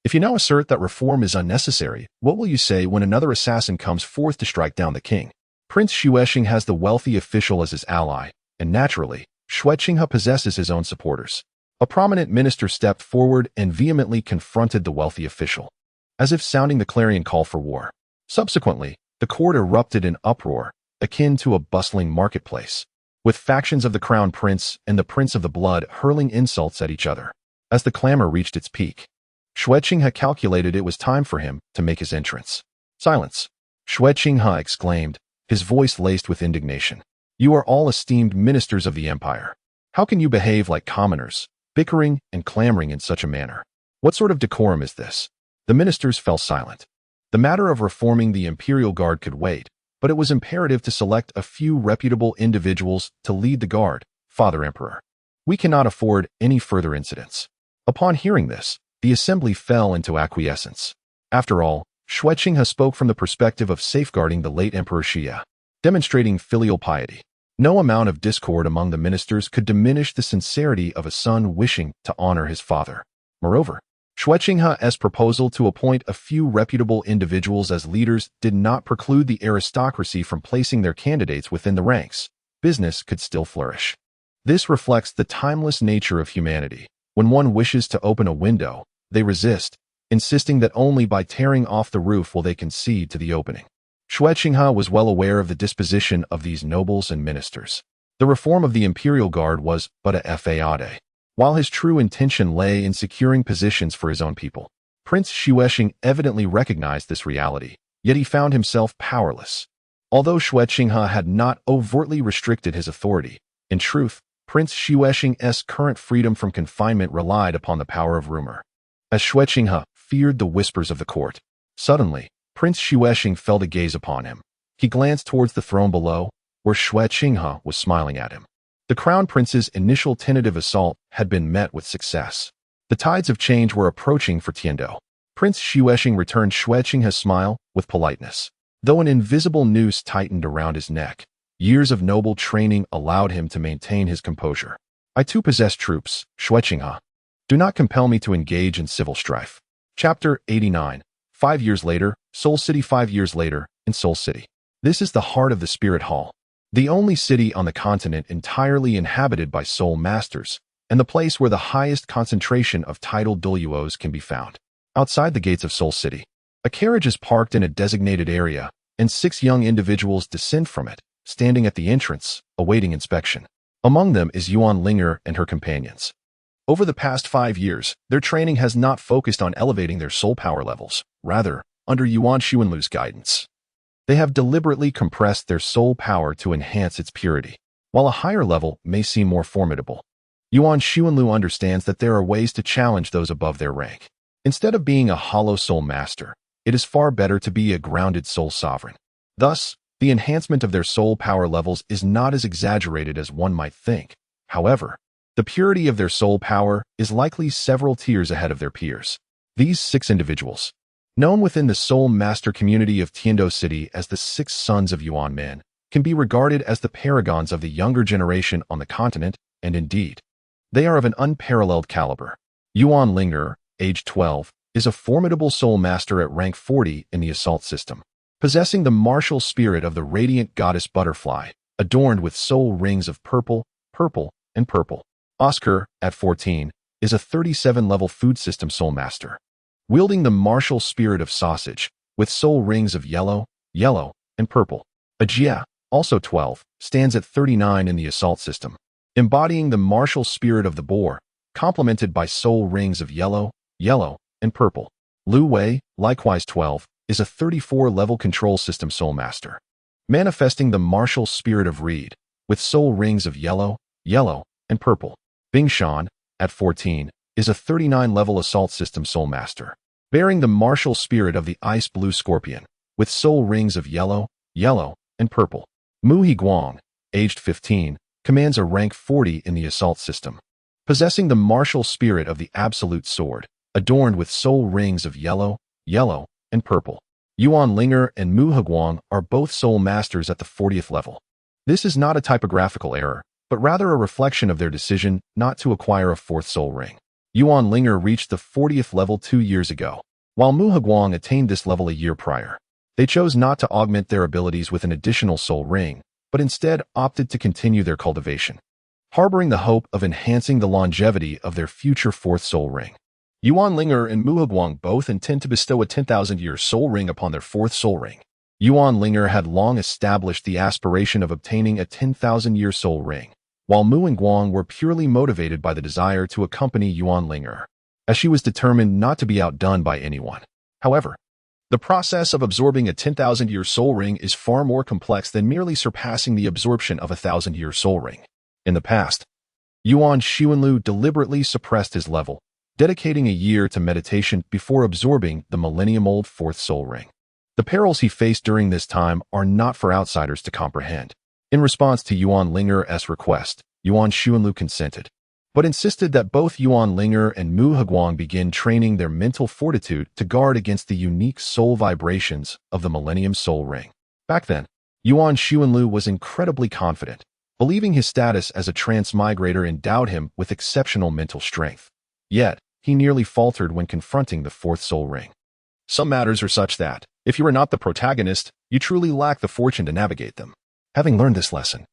If you now assert that reform is unnecessary, what will you say when another assassin comes forth to strike down the king?" Prince Xuexing has the wealthy official as his ally, and naturally, Xue Qinghe possesses his own supporters. A prominent minister stepped forward and vehemently confronted the wealthy official, as if sounding the clarion call for war. Subsequently, the court erupted in uproar, akin to a bustling marketplace, with factions of the Crown Prince and the Prince of the Blood hurling insults at each other. As the clamor reached its peak, Xue Qinghe calculated it was time for him to make his entrance. "Silence!" Xue Qinghe exclaimed, his voice laced with indignation. "You are all esteemed ministers of the empire. How can you behave like commoners, bickering and clamoring in such a manner? What sort of decorum is this?" The ministers fell silent. The matter of reforming the Imperial Guard could wait, but it was imperative to select a few reputable individuals to lead the guard, Father Emperor. "We cannot afford any further incidents." Upon hearing this, the assembly fell into acquiescence. After all, Xue Qinghe spoke from the perspective of safeguarding the late Emperor Xia, demonstrating filial piety. No amount of discord among the ministers could diminish the sincerity of a son wishing to honor his father. Moreover, Xue Qinghe's proposal to appoint a few reputable individuals as leaders did not preclude the aristocracy from placing their candidates within the ranks. Business could still flourish. This reflects the timeless nature of humanity. When one wishes to open a window, they resist, insisting that only by tearing off the roof will they concede to the opening. Xue Qinghe was well aware of the disposition of these nobles and ministers. The reform of the Imperial Guard was but a fade, while his true intention lay in securing positions for his own people. Prince Xuexing evidently recognized this reality, yet he found himself powerless. Although Xue Qinghe had not overtly restricted his authority, in truth, Prince Xuexing's current freedom from confinement relied upon the power of rumor. As Xue Qinghe feared the whispers of the court, suddenly, Prince Xuexing felt a gaze upon him. He glanced towards the throne below, where Xue Qinghe was smiling at him. The Crown Prince's initial tentative assault had been met with success. The tides of change were approaching for Tiandou. Prince Xuexing returned Xue Qinghe's smile with politeness, though an invisible noose tightened around his neck. Years of noble training allowed him to maintain his composure. I too possess troops, Shuiqinghe. Do not compel me to engage in civil strife. Chapter 89. 5 years later, Seoul City. 5 years later, in Seoul City. This is the heart of the Spirit Hall, the only city on the continent entirely inhabited by soul masters, and the place where the highest concentration of titled Douluos can be found. Outside the gates of Seoul City, a carriage is parked in a designated area, and 6 young individuals descend from it, standing at the entrance, awaiting inspection. Among them is Yuan Ling'er and her companions. Over the past 5 years, their training has not focused on elevating their soul power levels. Rather, under Yuan Xuanlu's guidance, they have deliberately compressed their soul power to enhance its purity. While a higher level may seem more formidable, Yuan Xuanlu understands that there are ways to challenge those above their rank. Instead of being a hollow soul master, it is far better to be a grounded soul sovereign. Thus, the enhancement of their soul power levels is not as exaggerated as one might think. However, the purity of their soul power is likely several tiers ahead of their peers. These 6 individuals, known within the soul master community of Tiando City as the 6 sons of Yuan men, can be regarded as the paragons of the younger generation on the continent, and indeed, they are of an unparalleled caliber. Yuan Ling'er, age 12, is a formidable soul master at rank 40 in the assault system, possessing the martial spirit of the radiant goddess butterfly, adorned with soul rings of purple, and purple. Oscar, at 14, is a 37-level food system soul master, wielding the martial spirit of sausage, with soul rings of yellow, and purple. Ajia, also 12, stands at 39 in the assault system, embodying the martial spirit of the boar, complemented by soul rings of yellow, and purple. Lu Wei, likewise 12, is a 34-level control system soul master, manifesting the martial spirit of reed, with soul rings of yellow, and purple. Bing Shan, at 14, is a 39-level assault system soul master, bearing the martial spirit of the ice blue scorpion, with soul rings of yellow, and purple. Mu Higuang, aged 15, commands a rank 40 in the assault system, possessing the martial spirit of the absolute sword, adorned with soul rings of yellow, and purple. Yuan Ling'er and Mu Higuang are both soul masters at the 40th level. This is not a typographical error, but rather a reflection of their decision not to acquire a 4th soul ring. Yuan Ling'er reached the 40th level 2 years ago, while Mu Higuang attained this level a year prior. They chose not to augment their abilities with an additional soul ring, but instead opted to continue their cultivation, harboring the hope of enhancing the longevity of their future 4th soul ring. Yuan Ling'er and Mu Higuang both intend to bestow a 10,000-year soul ring upon their 4th soul ring. Yuan Ling'er had long established the aspiration of obtaining a 10,000-year soul ring, while Mu and Guang were purely motivated by the desire to accompany Yuan Ling'er, as she was determined not to be outdone by anyone. However, the process of absorbing a 10,000-year soul ring is far more complex than merely surpassing the absorption of a 1,000-year soul ring. In the past, Yuan Xuanlu deliberately suppressed his level, dedicating a year to meditation before absorbing the millennium-old 4th soul ring. The perils he faced during this time are not for outsiders to comprehend. In response to Yuan Ling'er's request, Yuan Xuanlu consented, but insisted that both Yuan Ling'er and Mu Higuang begin training their mental fortitude to guard against the unique soul vibrations of the Millennium Soul Ring. Back then, Yuan Xuanlu was incredibly confident, believing his status as a transmigrator endowed him with exceptional mental strength. Yet, he nearly faltered when confronting the 4th soul ring. Some matters are such that, if you are not the protagonist, you truly lack the fortune to navigate them. Having learned this lesson,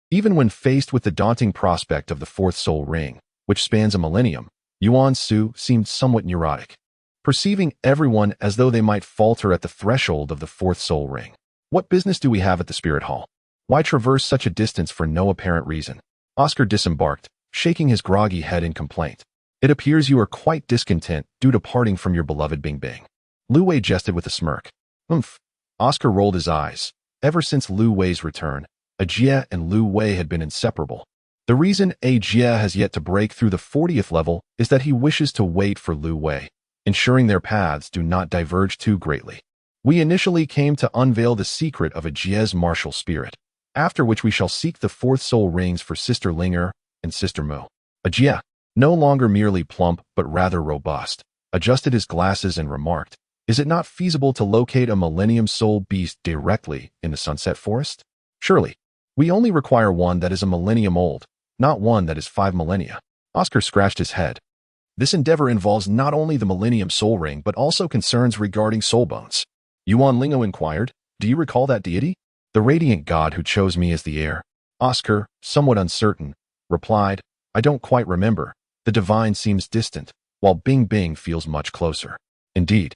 even when faced with the daunting prospect of the 4th soul ring, which spans a millennium, Yuan Su seemed somewhat neurotic, perceiving everyone as though they might falter at the threshold of the 4th soul ring. What business do we have at the Spirit Hall? Why traverse such a distance for no apparent reason? Oscar disembarked, shaking his groggy head in complaint. It appears you are quite discontent due to parting from your beloved Bing Bing. Lu Wei jested with a smirk. Humph. Oscar rolled his eyes. Ever since Lu Wei's return, Ajia and Lu Wei had been inseparable. The reason Ajia has yet to break through the 40th level is that he wishes to wait for Lu Wei, ensuring their paths do not diverge too greatly. We initially came to unveil the secret of Ajia's martial spirit, after which we shall seek the 4th soul rings for Sister Ling'er and Sister Mu. Ajia, no longer merely plump but rather robust, adjusted his glasses and remarked, "Is it not feasible to locate a Millennium Soul beast directly in the Sunset Forest?" "Surely," We only require one that is a millennium old, not one that is 5 millennia. Oscar scratched his head. This endeavor involves not only the Millennium Soul Ring but also concerns regarding soul bones. Yuan Ling'er inquired, do you recall that deity? The radiant god who chose me as the heir. Oscar, somewhat uncertain, replied, I don't quite remember. The divine seems distant, while Bing Bing feels much closer. Indeed.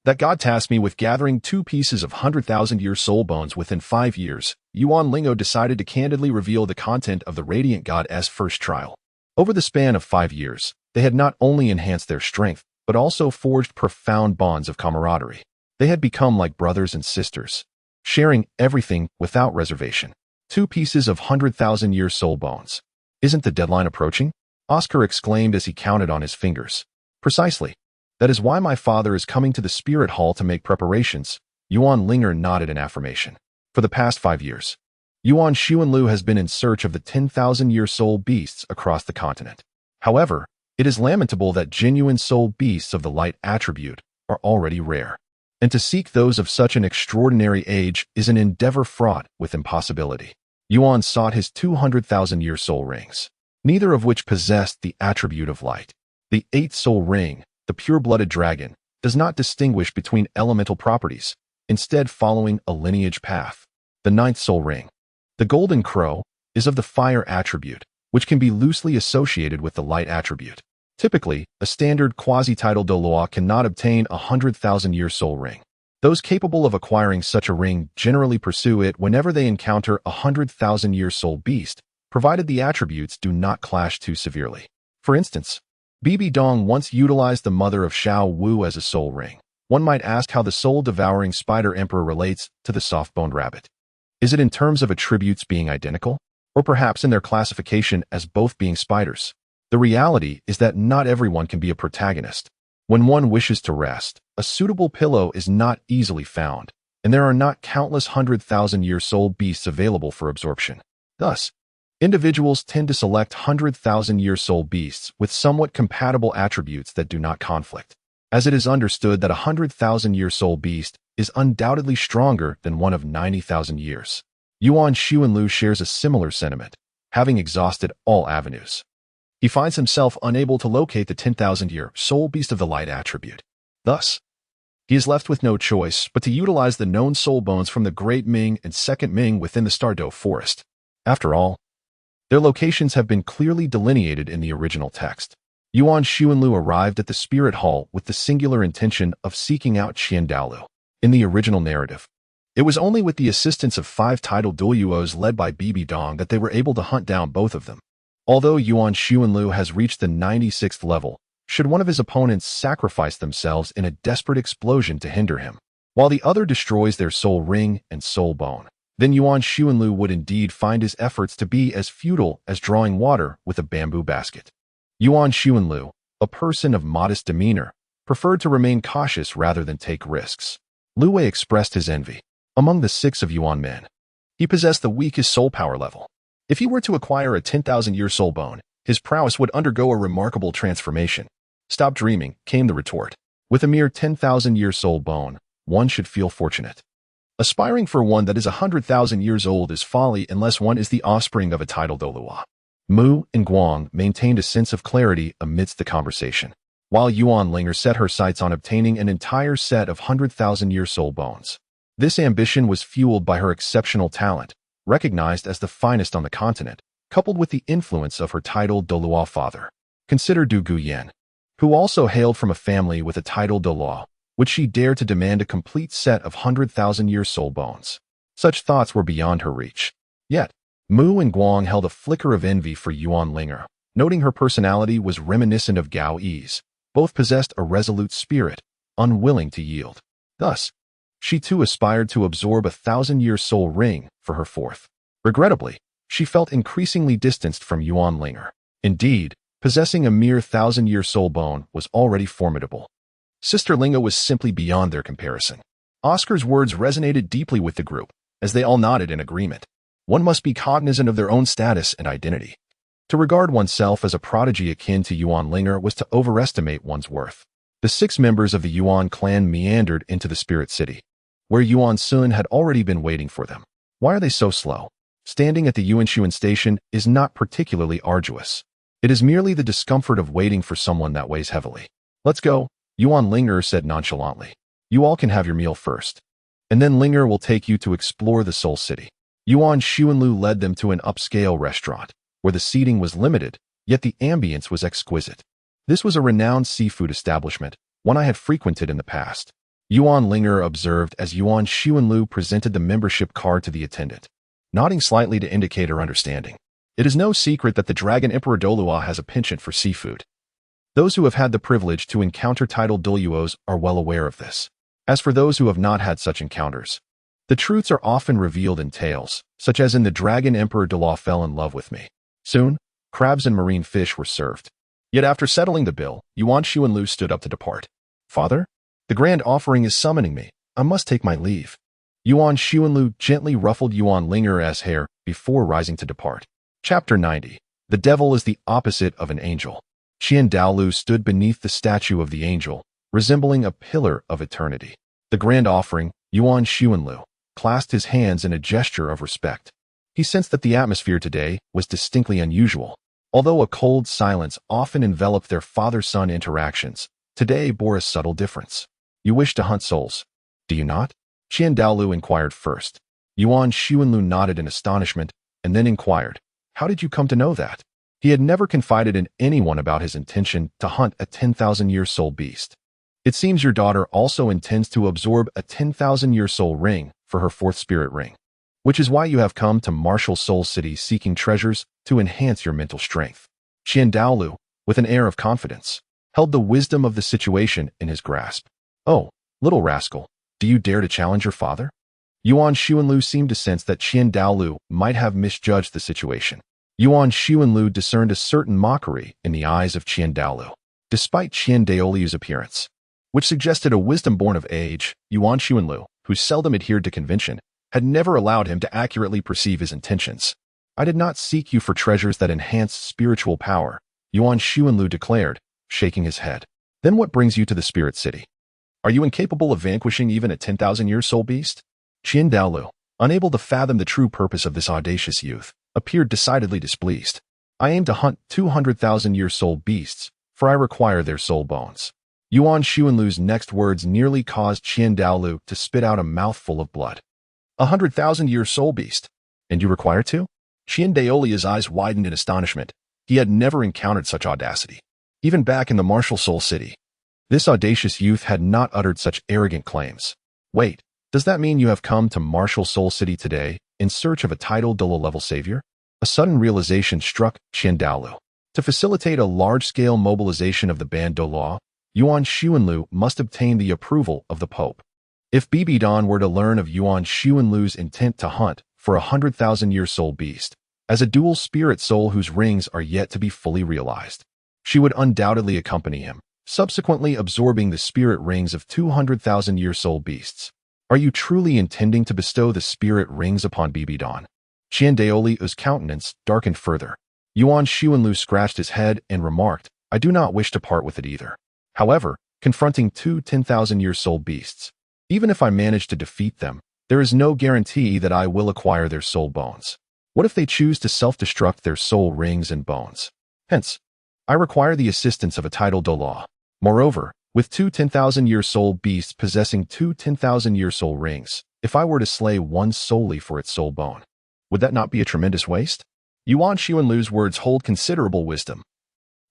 That god tasked me with gathering 2 pieces of 100,000-year soul bones within 5 years. Yuan Ling'er decided to candidly reveal the content of the radiant god's first trial. Over the span of 5 years, they had not only enhanced their strength, but also forged profound bonds of camaraderie. They had become like brothers and sisters, sharing everything without reservation. 2 pieces of 100,000-year soul bones. Isn't the deadline approaching? Oscar exclaimed as he counted on his fingers. Precisely. That is why my father is coming to the spirit hall to make preparations. Yuan Ling'er nodded in affirmation. For the past 5 years, Yuan Xuanlu has been in search of the 10,000-year soul beasts across the continent. However, it is lamentable that genuine soul beasts of the light attribute are already rare. And to seek those of such an extraordinary age is an endeavor fraught with impossibility. Yuan sought his 200,000-year soul rings, neither of which possessed the attribute of light. The 8th soul ring, the pure-blooded dragon, does not distinguish between elemental properties, instead following a lineage path. The 9th soul ring, the golden crow, is of the fire attribute, which can be loosely associated with the light attribute. Typically, a standard quasi-title Douluo cannot obtain a 100,000-year soul ring. Those capable of acquiring such a ring generally pursue it whenever they encounter a 100,000-year soul beast, provided the attributes do not clash too severely. For instance, Bibi Dong once utilized the mother of Xiao Wu as a soul ring. One might ask how the soul-devouring spider emperor relates to the soft-boned rabbit. Is it in terms of attributes being identical? Or perhaps in their classification as both being spiders? The reality is that not everyone can be a protagonist. When one wishes to rest, a suitable pillow is not easily found, and there are not countless 100,000-year soul beasts available for absorption. Thus, individuals tend to select 100,000-year soul beasts with somewhat compatible attributes that do not conflict, as it is understood that a 100,000-year soul beast is undoubtedly stronger than one of 90,000 years. Yuan Xuanlu shares a similar sentiment, having exhausted all avenues. He finds himself unable to locate the 10,000-year soul beast of the light attribute. Thus, he is left with no choice but to utilize the known soul bones from the Great Ming and Second Ming within the Stardow Forest. After all, their locations have been clearly delineated in the original text. Yuan Xuanlu arrived at the Spirit Hall with the singular intention of seeking out Qian Douluo. In the original narrative, it was only with the assistance of 5 titled Douluos led by Bibi Dong that they were able to hunt down both of them. Although Yuan Xuanlu has reached the 96th level, should one of his opponents sacrifice themselves in a desperate explosion to hinder him, while the other destroys their soul ring and soul bone, then Yuan Xuanlu would indeed find his efforts to be as futile as drawing water with a bamboo basket. Yuan Xuanlu, a person of modest demeanor, preferred to remain cautious rather than take risks. Lu Wei expressed his envy. Among the 6 of Yuan men, he possessed the weakest soul power level. If he were to acquire a 10,000-year soul bone, his prowess would undergo a remarkable transformation. Stop dreaming, came the retort. With a mere 10,000-year soul bone, one should feel fortunate. Aspiring for one that is 100,000 years old is folly unless one is the offspring of a titled Douluo. Mu and Guang maintained a sense of clarity amidst the conversation, while Yuan Ling'er set her sights on obtaining an entire set of 100,000-year soul bones. This ambition was fueled by her exceptional talent, recognized as the finest on the continent, coupled with the influence of her titled Douluo father. Consider Du Guyan, who also hailed from a family with a titled Douluo, which she dared to demand a complete set of 100,000-year soul bones. Such thoughts were beyond her reach. Yet, Mu and Guang held a flicker of envy for Yuan Ling'er, noting her personality was reminiscent of Gao Yi's. Both possessed a resolute spirit, unwilling to yield. Thus, she too aspired to absorb a 1,000-year soul ring for her 4th. Regrettably, she felt increasingly distanced from Yuan Ling'er. Indeed, possessing a mere 1,000-year soul bone was already formidable. Sister Ling'er was simply beyond their comparison. Oscar's words resonated deeply with the group, as they all nodded in agreement. One must be cognizant of their own status and identity. To regard oneself as a prodigy akin to Yuan Ling'er was to overestimate one's worth. The 6 members of the Yuan clan meandered into the Spirit City, where Yuan Sun had already been waiting for them. Why are they so slow? Standing at the Yuan station is not particularly arduous. It is merely the discomfort of waiting for someone that weighs heavily. Let's go, Yuan Ling'er said nonchalantly. You all can have your meal first. And then Ling'er will take you to explore the Soul City. Yuan Xuanlu led them to an upscale restaurant, where the seating was limited, yet the ambience was exquisite. This was a renowned seafood establishment, one I had frequented in the past. Yuan Ling'er observed as Yuan Xuanlu presented the membership card to the attendant, nodding slightly to indicate her understanding. It is no secret that the Dragon Emperor Douluo has a penchant for seafood. Those who have had the privilege to encounter titled Douluos are well aware of this. As for those who have not had such encounters, the truths are often revealed in tales, such as in the Dragon Emperor Douluo fell in love with me. Soon, crabs and marine fish were served. Yet after settling the bill, Yuan Xuanlu stood up to depart. Father, the grand offering is summoning me. I must take my leave. Yuan Xuanlu gently ruffled Yuan Ling'er's hair before rising to depart. Chapter 90. The devil is the opposite of an angel. Qian Daolu stood beneath the statue of the angel, resembling a pillar of eternity. The grand offering, Yuan Xuanlu, clasped his hands in a gesture of respect. He sensed that the atmosphere today was distinctly unusual. Although a cold silence often enveloped their father-son interactions, today bore a subtle difference. You wish to hunt souls, do you not? Qian Daolu inquired first. Yuan Xuanlu nodded in astonishment, and then inquired, how did you come to know that? He had never confided in anyone about his intention to hunt a 10,000-year soul beast. It seems your daughter also intends to absorb a 10,000-year soul ring for her fourth spirit ring, which is why you have come to martial Soul City seeking treasures to enhance your mental strength. Qian Daolu, with an air of confidence, held the wisdom of the situation in his grasp. Oh, little rascal, do you dare to challenge your father? Yuan Xuanlu seemed to sense that Qian Daolu might have misjudged the situation. Yuan Xuanlu discerned a certain mockery in the eyes of Qian Daolu, despite Qian Daolu's appearance, which suggested a wisdom born of age. Yuan Xuanlu, who seldom adhered to convention, had never allowed him to accurately perceive his intentions. I did not seek you for treasures that enhance spiritual power, Yuan Xuanlu declared, shaking his head. Then what brings you to the Spirit City? Are you incapable of vanquishing even a 10,000-year soul beast? Qian Daolu, unable to fathom the true purpose of this audacious youth, appeared decidedly displeased. I aim to hunt 200,000-year soul beasts, for I require their soul bones. Yuan Xuanlu's next words nearly caused Qian Daolu to spit out a mouthful of blood. 100,000-year soul beast, and you require two? Qian Daolu's eyes widened in astonishment. He had never encountered such audacity. Even back in the martial Soul City, this audacious youth had not uttered such arrogant claims. Wait, does that mean you have come to martial Soul City today in search of a titled Douluo-level savior? A sudden realization struck Qian Daolu. To facilitate a large-scale mobilization of the band Douluo, Yuan Xuanlu must obtain the approval of the Pope. If Bibi Dan were to learn of Yuan Xuanlu's intent to hunt for a 100,000-year soul beast, as a dual spirit soul whose rings are yet to be fully realized, she would undoubtedly accompany him, subsequently absorbing the spirit rings of 200,000-year soul beasts. Are you truly intending to bestow the spirit rings upon Bibi Dan? Qian Daolu's countenance darkened further. Yuan Xuanlu scratched his head and remarked, I do not wish to part with it either. However, confronting two 10,000-year soul beasts, even if I manage to defeat them, there is no guarantee that I will acquire their soul bones. What if they choose to self-destruct their soul rings and bones? Hence, I require the assistance of a titled Douluo. Moreover, with two 10,000-year soul beasts possessing two 10,000-year soul rings, if I were to slay one solely for its soul bone, would that not be a tremendous waste? Yuan Xuanlu's words hold considerable wisdom.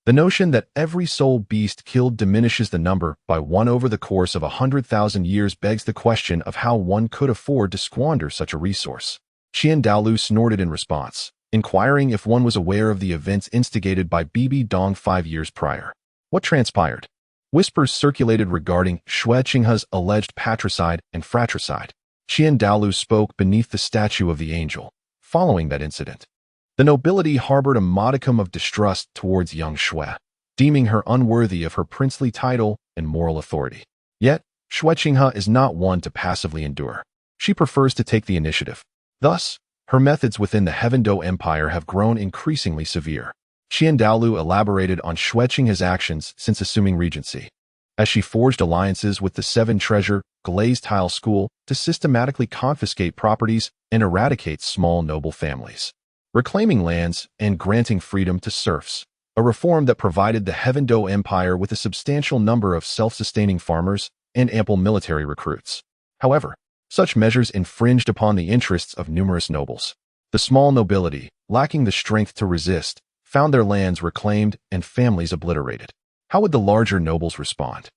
The notion that every soul beast killed diminishes the number by one over the course of 100,000 years begs the question of how one could afford to squander such a resource. Qian Daolu snorted in response, inquiring if one was aware of the events instigated by Bibi Dong 5 years prior. What transpired? Whispers circulated regarding Xue Qinghe's alleged patricide and fratricide. Qian Daolu spoke beneath the statue of the angel. Following that incident, the nobility harbored a modicum of distrust towards young Xue, deeming her unworthy of her princely title and moral authority. Yet, Xue Qinghe is not one to passively endure. She prefers to take the initiative. Thus, her methods within the Heaven Do Empire have grown increasingly severe. Qian Daolu elaborated on Xue Qinghe's actions since assuming regency. As she forged alliances with the 7 treasure glazed tile school to systematically confiscate properties and eradicate small noble families, reclaiming lands and granting freedom to serfs, a reform that provided the Heaven-Do Empire with a substantial number of self-sustaining farmers and ample military recruits. However, such measures infringed upon the interests of numerous nobles. The small nobility, lacking the strength to resist, found their lands reclaimed and families obliterated. How would the larger nobles respond?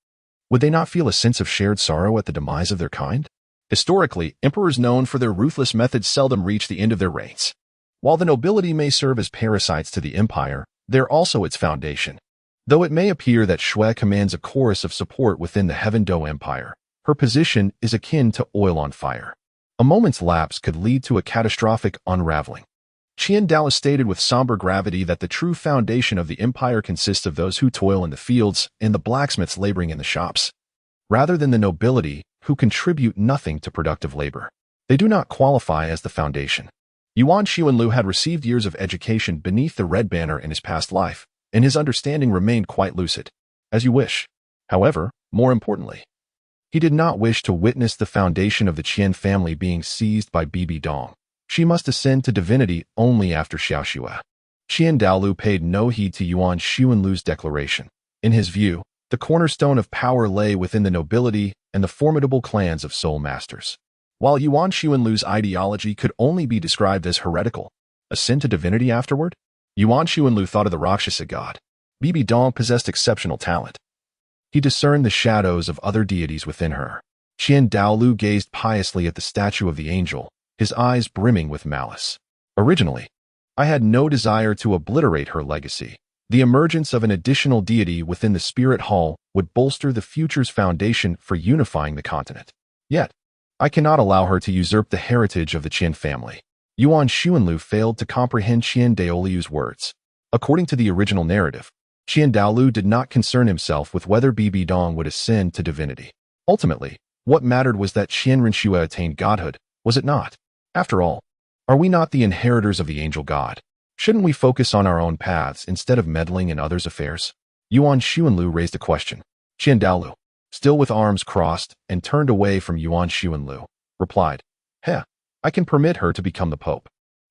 Would they not feel a sense of shared sorrow at the demise of their kind? Historically, emperors known for their ruthless methods seldom reach the end of their reigns. While the nobility may serve as parasites to the empire, they're also its foundation. Though it may appear that Shui commands a chorus of support within the Heaven-Do Empire, her position is akin to oil on fire. A moment's lapse could lead to a catastrophic unraveling. Qian Dao stated with somber gravity that the true foundation of the empire consists of those who toil in the fields and the blacksmiths laboring in the shops, rather than the nobility who contribute nothing to productive labor. They do not qualify as the foundation. Yuan Xuanlu had received years of education beneath the red banner in his past life, and his understanding remained quite lucid. As you wish. However, more importantly, he did not wish to witness the foundation of the Qian family being seized by Bibi Dong. She must ascend to divinity only after Xiaoxue. Qian Daolu paid no heed to Yuan Xuanlu's declaration. In his view, the cornerstone of power lay within the nobility and the formidable clans of soul masters. While Yuan Xuanlu's ideology could only be described as heretical, ascend to divinity afterward? Yuan Xuanlu thought of the Rakshasa god. Bibi Dong possessed exceptional talent. He discerned the shadows of other deities within her. Qian Daolu gazed piously at the statue of the angel, his eyes brimming with malice. Originally, I had no desire to obliterate her legacy. The emergence of an additional deity within the spirit hall would bolster the future's foundation for unifying the continent. Yet, I cannot allow her to usurp the heritage of the Qian family. Yuan Xuanlu failed to comprehend Qian Daoliu's words. According to the original narrative, Qian Daolu did not concern himself with whether Bibi Dong would ascend to divinity. Ultimately, what mattered was that Qian Renxue attained godhood, was it not? After all, are we not the inheritors of the angel god? Shouldn't we focus on our own paths instead of meddling in others' affairs? Yuan Xuanlu raised a question. Qian Daolu, still with arms crossed and turned away from Yuan Xuanlu, replied, I can permit her to become the pope.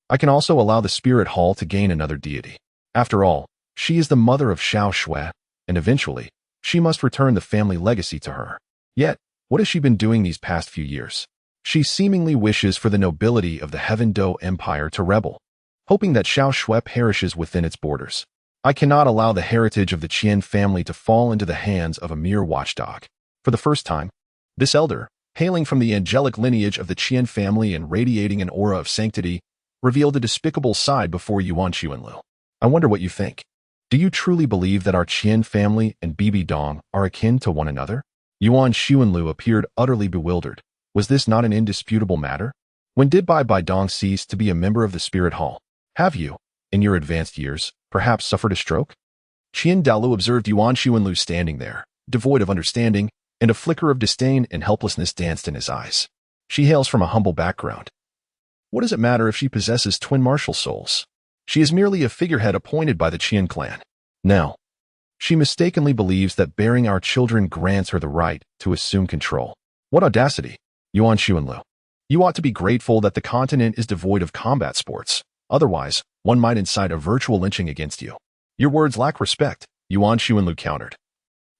I can also allow the spirit hall to gain another deity. After all, she is the mother of Xiaoxue, and eventually, she must return the family legacy to her. Yet, what has she been doing these past few years? She seemingly wishes for the nobility of the Heaven-Do Empire to rebel, hoping that Xiaoxue perishes within its borders. I cannot allow the heritage of the Qian family to fall into the hands of a mere watchdog. For the first time, this elder, hailing from the angelic lineage of the Qian family and radiating an aura of sanctity, revealed a despicable side before Yuan Xuanlu. I wonder what you think. Do you truly believe that our Qian family and Bibi Dong are akin to one another? Yuan Xuanlu appeared utterly bewildered. Was this not an indisputable matter? When did Bai Dong cease to be a member of the Spirit Hall? Have you, in your advanced years, perhaps suffered a stroke? Qian Daolu observed Yuan Xuanlu standing there, devoid of understanding, and a flicker of disdain and helplessness danced in his eyes. She hails from a humble background. What does it matter if she possesses twin martial souls? She is merely a figurehead appointed by the Qian clan. Now, she mistakenly believes that bearing our children grants her the right to assume control. What audacity! Yuan Xuanlu, you ought to be grateful that the continent is devoid of combat sports. Otherwise, one might incite a virtual lynching against you. Your words lack respect, Yuan Xuanlu countered,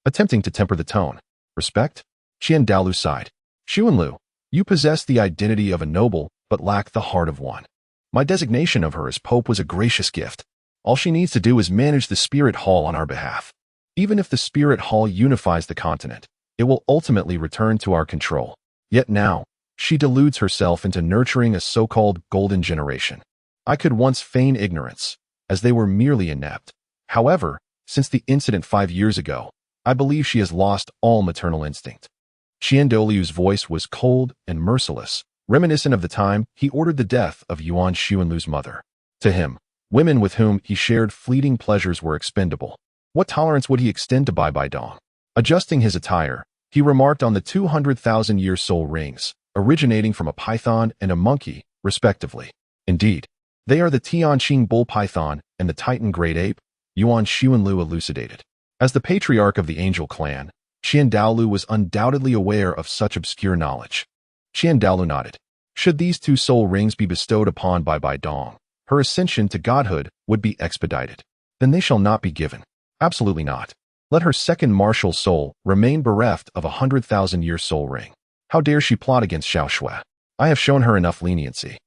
attempting to temper the tone. Respect? Qian Daolu sighed. Xuanlu, you possess the identity of a noble, but lack the heart of one. My designation of her as pope was a gracious gift. All she needs to do is manage the Spirit Hall on our behalf. Even if the Spirit Hall unifies the continent, it will ultimately return to our control. Yet now, she deludes herself into nurturing a so-called golden generation. I could once feign ignorance, as they were merely inept. However, since the incident 5 years ago, I believe she has lost all maternal instinct. Qian Daoliu's voice was cold and merciless, reminiscent of the time he ordered the death of Yuan Xuanlu's mother. To him, women with whom he shared fleeting pleasures were expendable. What tolerance would he extend to Bai Dong? Adjusting his attire, he remarked on the 200,000-year soul rings, originating from a python and a monkey, respectively. Indeed, they are the Tianqing bull python and the Titan great ape, Yuan Xuanlu elucidated. As the patriarch of the angel clan, Qian Daolu was undoubtedly aware of such obscure knowledge. Qian Daolu nodded. Should these two soul rings be bestowed upon Bai Dong, her ascension to godhood would be expedited. Then they shall not be given. Absolutely not. Let her second martial soul remain bereft of 100,000-year soul ring. How dare she plot against Xiao Shui? I have shown her enough leniency.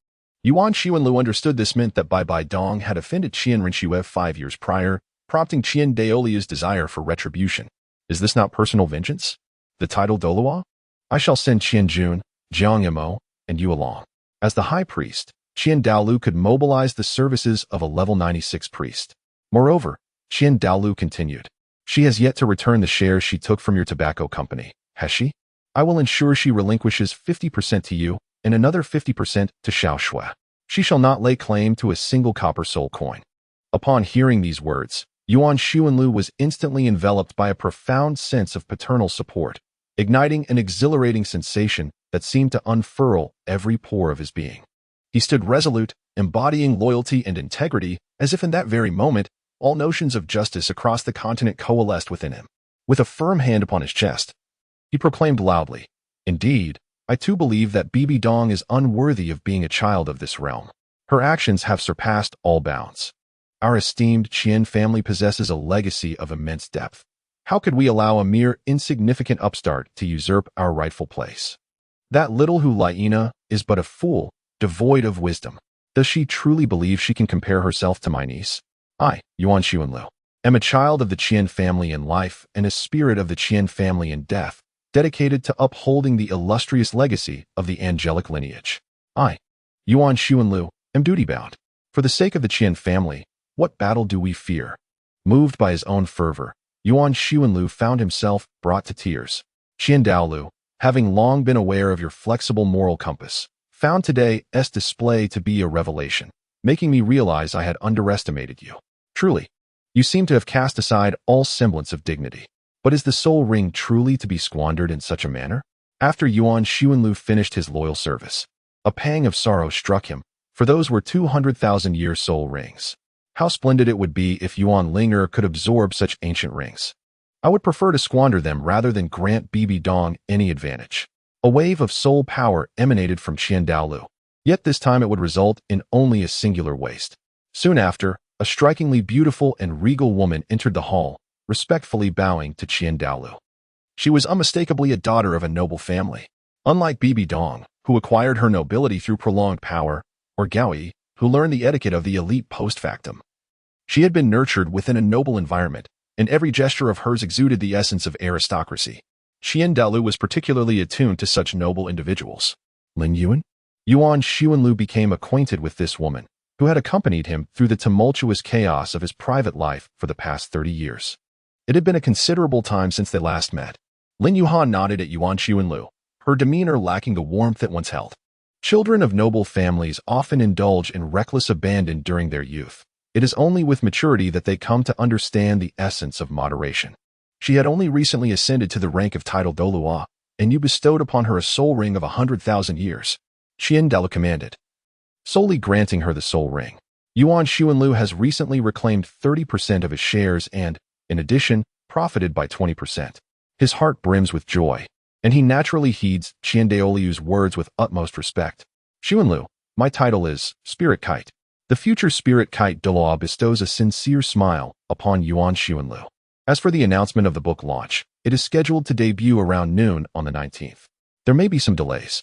Yuan Xuanlu understood this meant that Bai Dong had offended Qian Rinxue 5 years prior, prompting Qian Daoliu's desire for retribution. Is this not personal vengeance? The title Douluo? I shall send Qian Jun, Jiang Yamo, and you along. As the high priest, Qian Daolu could mobilize the services of a level 96 priest. Moreover, Qian Daolu continued. She has yet to return the shares she took from your tobacco company, has she? I will ensure she relinquishes 50% to you and another 50% to Xiao Shui. She shall not lay claim to a single copper soul coin. Upon hearing these words, Yuan Xuanlu was instantly enveloped by a profound sense of paternal support, igniting an exhilarating sensation that seemed to unfurl every pore of his being. He stood resolute, embodying loyalty and integrity, as if in that very moment, all notions of justice across the continent coalesced within him. With a firm hand upon his chest, he proclaimed loudly, "Indeed, I too believe that Bibi Dong is unworthy of being a child of this realm. Her actions have surpassed all bounds. Our esteemed Qian family possesses a legacy of immense depth. How could we allow a mere insignificant upstart to usurp our rightful place? That little Hulayina is but a fool, devoid of wisdom. Does she truly believe she can compare herself to my niece? I, Yuan Xuanlu, am a child of the Qian family in life and a spirit of the Qian family in death, dedicated to upholding the illustrious legacy of the angelic lineage. I, Yuan Xuanlu, am duty-bound. For the sake of the Qian family, what battle do we fear?" Moved by his own fervor, Yuan Xuanlu found himself brought to tears. Qian Daolu, having long been aware of your flexible moral compass, found today's display to be a revelation, making me realize I had underestimated you. Truly, you seem to have cast aside all semblance of dignity. But is the soul ring truly to be squandered in such a manner? After Yuan Xuanlu finished his loyal service, a pang of sorrow struck him, for those were 200,000-year soul rings. How splendid it would be if Yuan Ling'er could absorb such ancient rings. I would prefer to squander them rather than grant Bibi Dong any advantage. A wave of soul power emanated from Qian Daolu, yet this time it would result in only a singular waste. Soon after, a strikingly beautiful and regal woman entered the hall, respectfully bowing to Qian Daolu. She was unmistakably a daughter of a noble family. Unlike Bibi Dong, who acquired her nobility through prolonged power, or Gaoyi, who learned the etiquette of the elite post factum. She had been nurtured within a noble environment, and every gesture of hers exuded the essence of aristocracy. Qian Daolu was particularly attuned to such noble individuals. Lin Yuan? Yuan Xuanlu became acquainted with this woman, who had accompanied him through the tumultuous chaos of his private life for the past 30 years. It had been a considerable time since they last met. Lin Yuhan nodded at Yuan Xuanlu, her demeanor lacking the warmth it once held. Children of noble families often indulge in reckless abandon during their youth. It is only with maturity that they come to understand the essence of moderation. She had only recently ascended to the rank of title Douluo, and you bestowed upon her a soul ring of 100,000 years. Qian Daolu commanded, solely granting her the soul ring. Yuan Xuanlu has recently reclaimed 30% of his shares and, in addition, profited by 20%. His heart brims with joy, and he naturally heeds Qian Daoliu's words with utmost respect. Xuanlu, my title is Spirit Kite. The future Spirit Kite Douluo bestows a sincere smile upon Yuan Xuanlu. As for the announcement of the book launch, it is scheduled to debut around noon on the 19th. There may be some delays.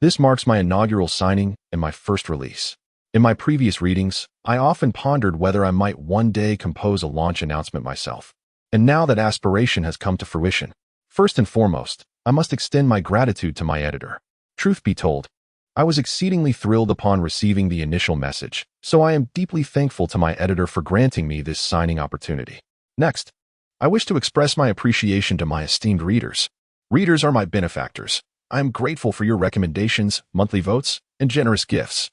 This marks my inaugural signing and my first release. In my previous readings, I often pondered whether I might one day compose a launch announcement myself. And now that aspiration has come to fruition, first and foremost, I must extend my gratitude to my editor. Truth be told, I was exceedingly thrilled upon receiving the initial message, so I am deeply thankful to my editor for granting me this signing opportunity. Next, I wish to express my appreciation to my esteemed readers. Readers are my benefactors. I am grateful for your recommendations, monthly votes, and generous gifts,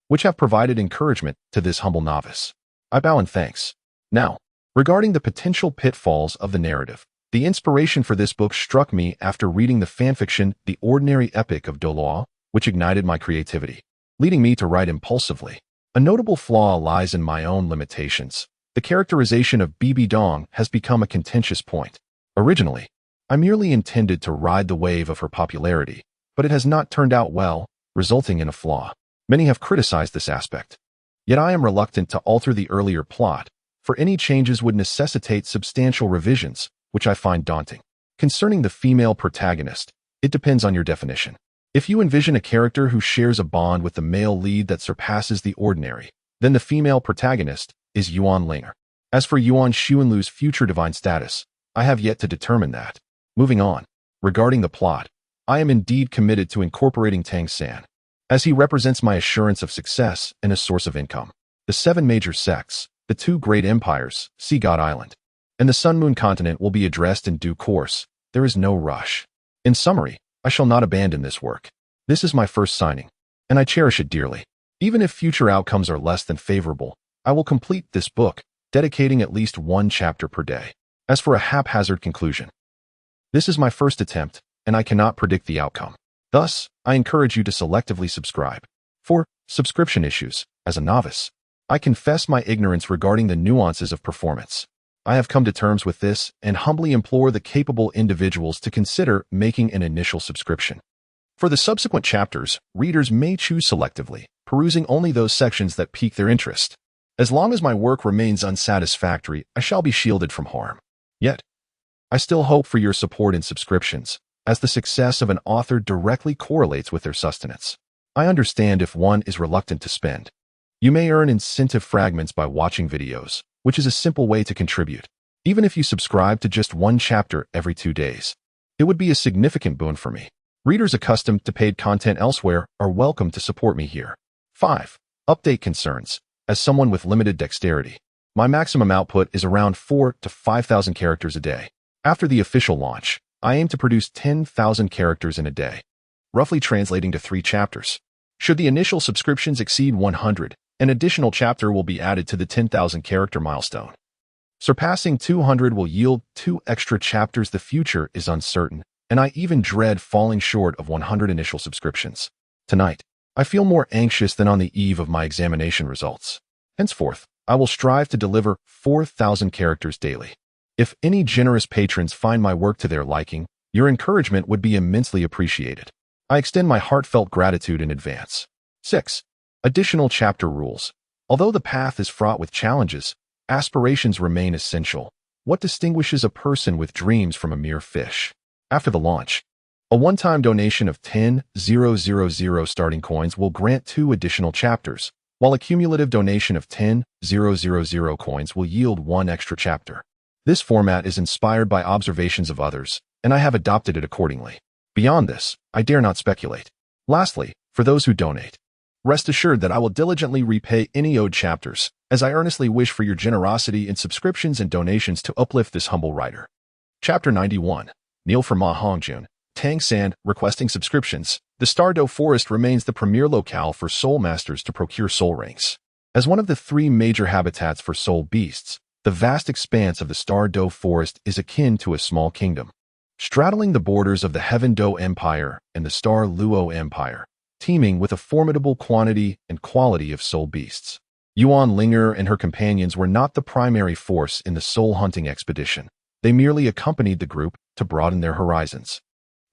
which have provided encouragement to this humble novice. I bow in thanks. Now, regarding the potential pitfalls of the narrative, the inspiration for this book struck me after reading the fanfiction The Ordinary Epic of Douluo, which ignited my creativity, leading me to write impulsively. A notable flaw lies in my own limitations. The characterization of Bibi Dong has become a contentious point. Originally, I merely intended to ride the wave of her popularity, but it has not turned out well, resulting in a flaw. Many have criticized this aspect. Yet I am reluctant to alter the earlier plot, for any changes would necessitate substantial revisions, which I find daunting. Concerning the female protagonist, it depends on your definition. If you envision a character who shares a bond with the male lead that surpasses the ordinary, then the female protagonist is Yuan Ling'er. As for Yuan Xuanlu's future divine status, I have yet to determine that. Moving on. Regarding the plot, I am indeed committed to incorporating Tang San, as he represents my assurance of success and a source of income. The 7 major sects, the 2 great empires, Sea God Island, and the Sun Moon continent will be addressed in due course. There is no rush. In summary, I shall not abandon this work. This is my first signing, and I cherish it dearly. Even if future outcomes are less than favorable, I will complete this book, dedicating at least 1 chapter per day. As for a haphazard conclusion, this is my first attempt, and I cannot predict the outcome. Thus, I encourage you to selectively subscribe. For subscription issues, as a novice, I confess my ignorance regarding the nuances of performance. I have come to terms with this and humbly implore the capable individuals to consider making an initial subscription. For the subsequent chapters, readers may choose selectively, perusing only those sections that pique their interest. As long as my work remains unsatisfactory, I shall be shielded from harm. Yet, I still hope for your support in subscriptions, as the success of an author directly correlates with their sustenance. I understand if one is reluctant to spend. You may earn incentive fragments by watching videos, which is a simple way to contribute. Even if you subscribe to just 1 chapter every 2 days, it would be a significant boon for me. Readers accustomed to paid content elsewhere are welcome to support me here. 5. Update concerns. As someone with limited dexterity, my maximum output is around 4,000 to 5,000 characters a day. After the official launch, I aim to produce 10,000 characters in a day, roughly translating to 3 chapters. Should the initial subscriptions exceed 100, an additional chapter will be added to the 10,000 character milestone. Surpassing 200 will yield 2 extra chapters. The future is uncertain, and I even dread falling short of 100 initial subscriptions. Tonight, I feel more anxious than on the eve of my examination results. Henceforth, I will strive to deliver 4,000 characters daily. If any generous patrons find my work to their liking, your encouragement would be immensely appreciated. I extend my heartfelt gratitude in advance. 6. Additional chapter rules. Although the path is fraught with challenges, aspirations remain essential. What distinguishes a person with dreams from a mere fish? After the launch, a one-time donation of 10,000 starting coins will grant 2 additional chapters, while a cumulative donation of 10,000 coins will yield 1 extra chapter. This format is inspired by observations of others, and I have adopted it accordingly. Beyond this, I dare not speculate. Lastly, for those who donate, rest assured that I will diligently repay any owed chapters, as I earnestly wish for your generosity in subscriptions and donations to uplift this humble writer. Chapter 91. Kneel for Ma Hongjun. Tang San, requesting subscriptions. The Douluo Forest remains the premier locale for soul masters to procure soul rings. As one of the 3 major habitats for soul beasts, the vast expanse of the Douluo Forest is akin to a small kingdom, straddling the borders of the Heaven Do Empire and the Star Luo Empire, teeming with a formidable quantity and quality of soul beasts. Yuan Ling'er and her companions were not the primary force in the soul-hunting expedition. They merely accompanied the group to broaden their horizons,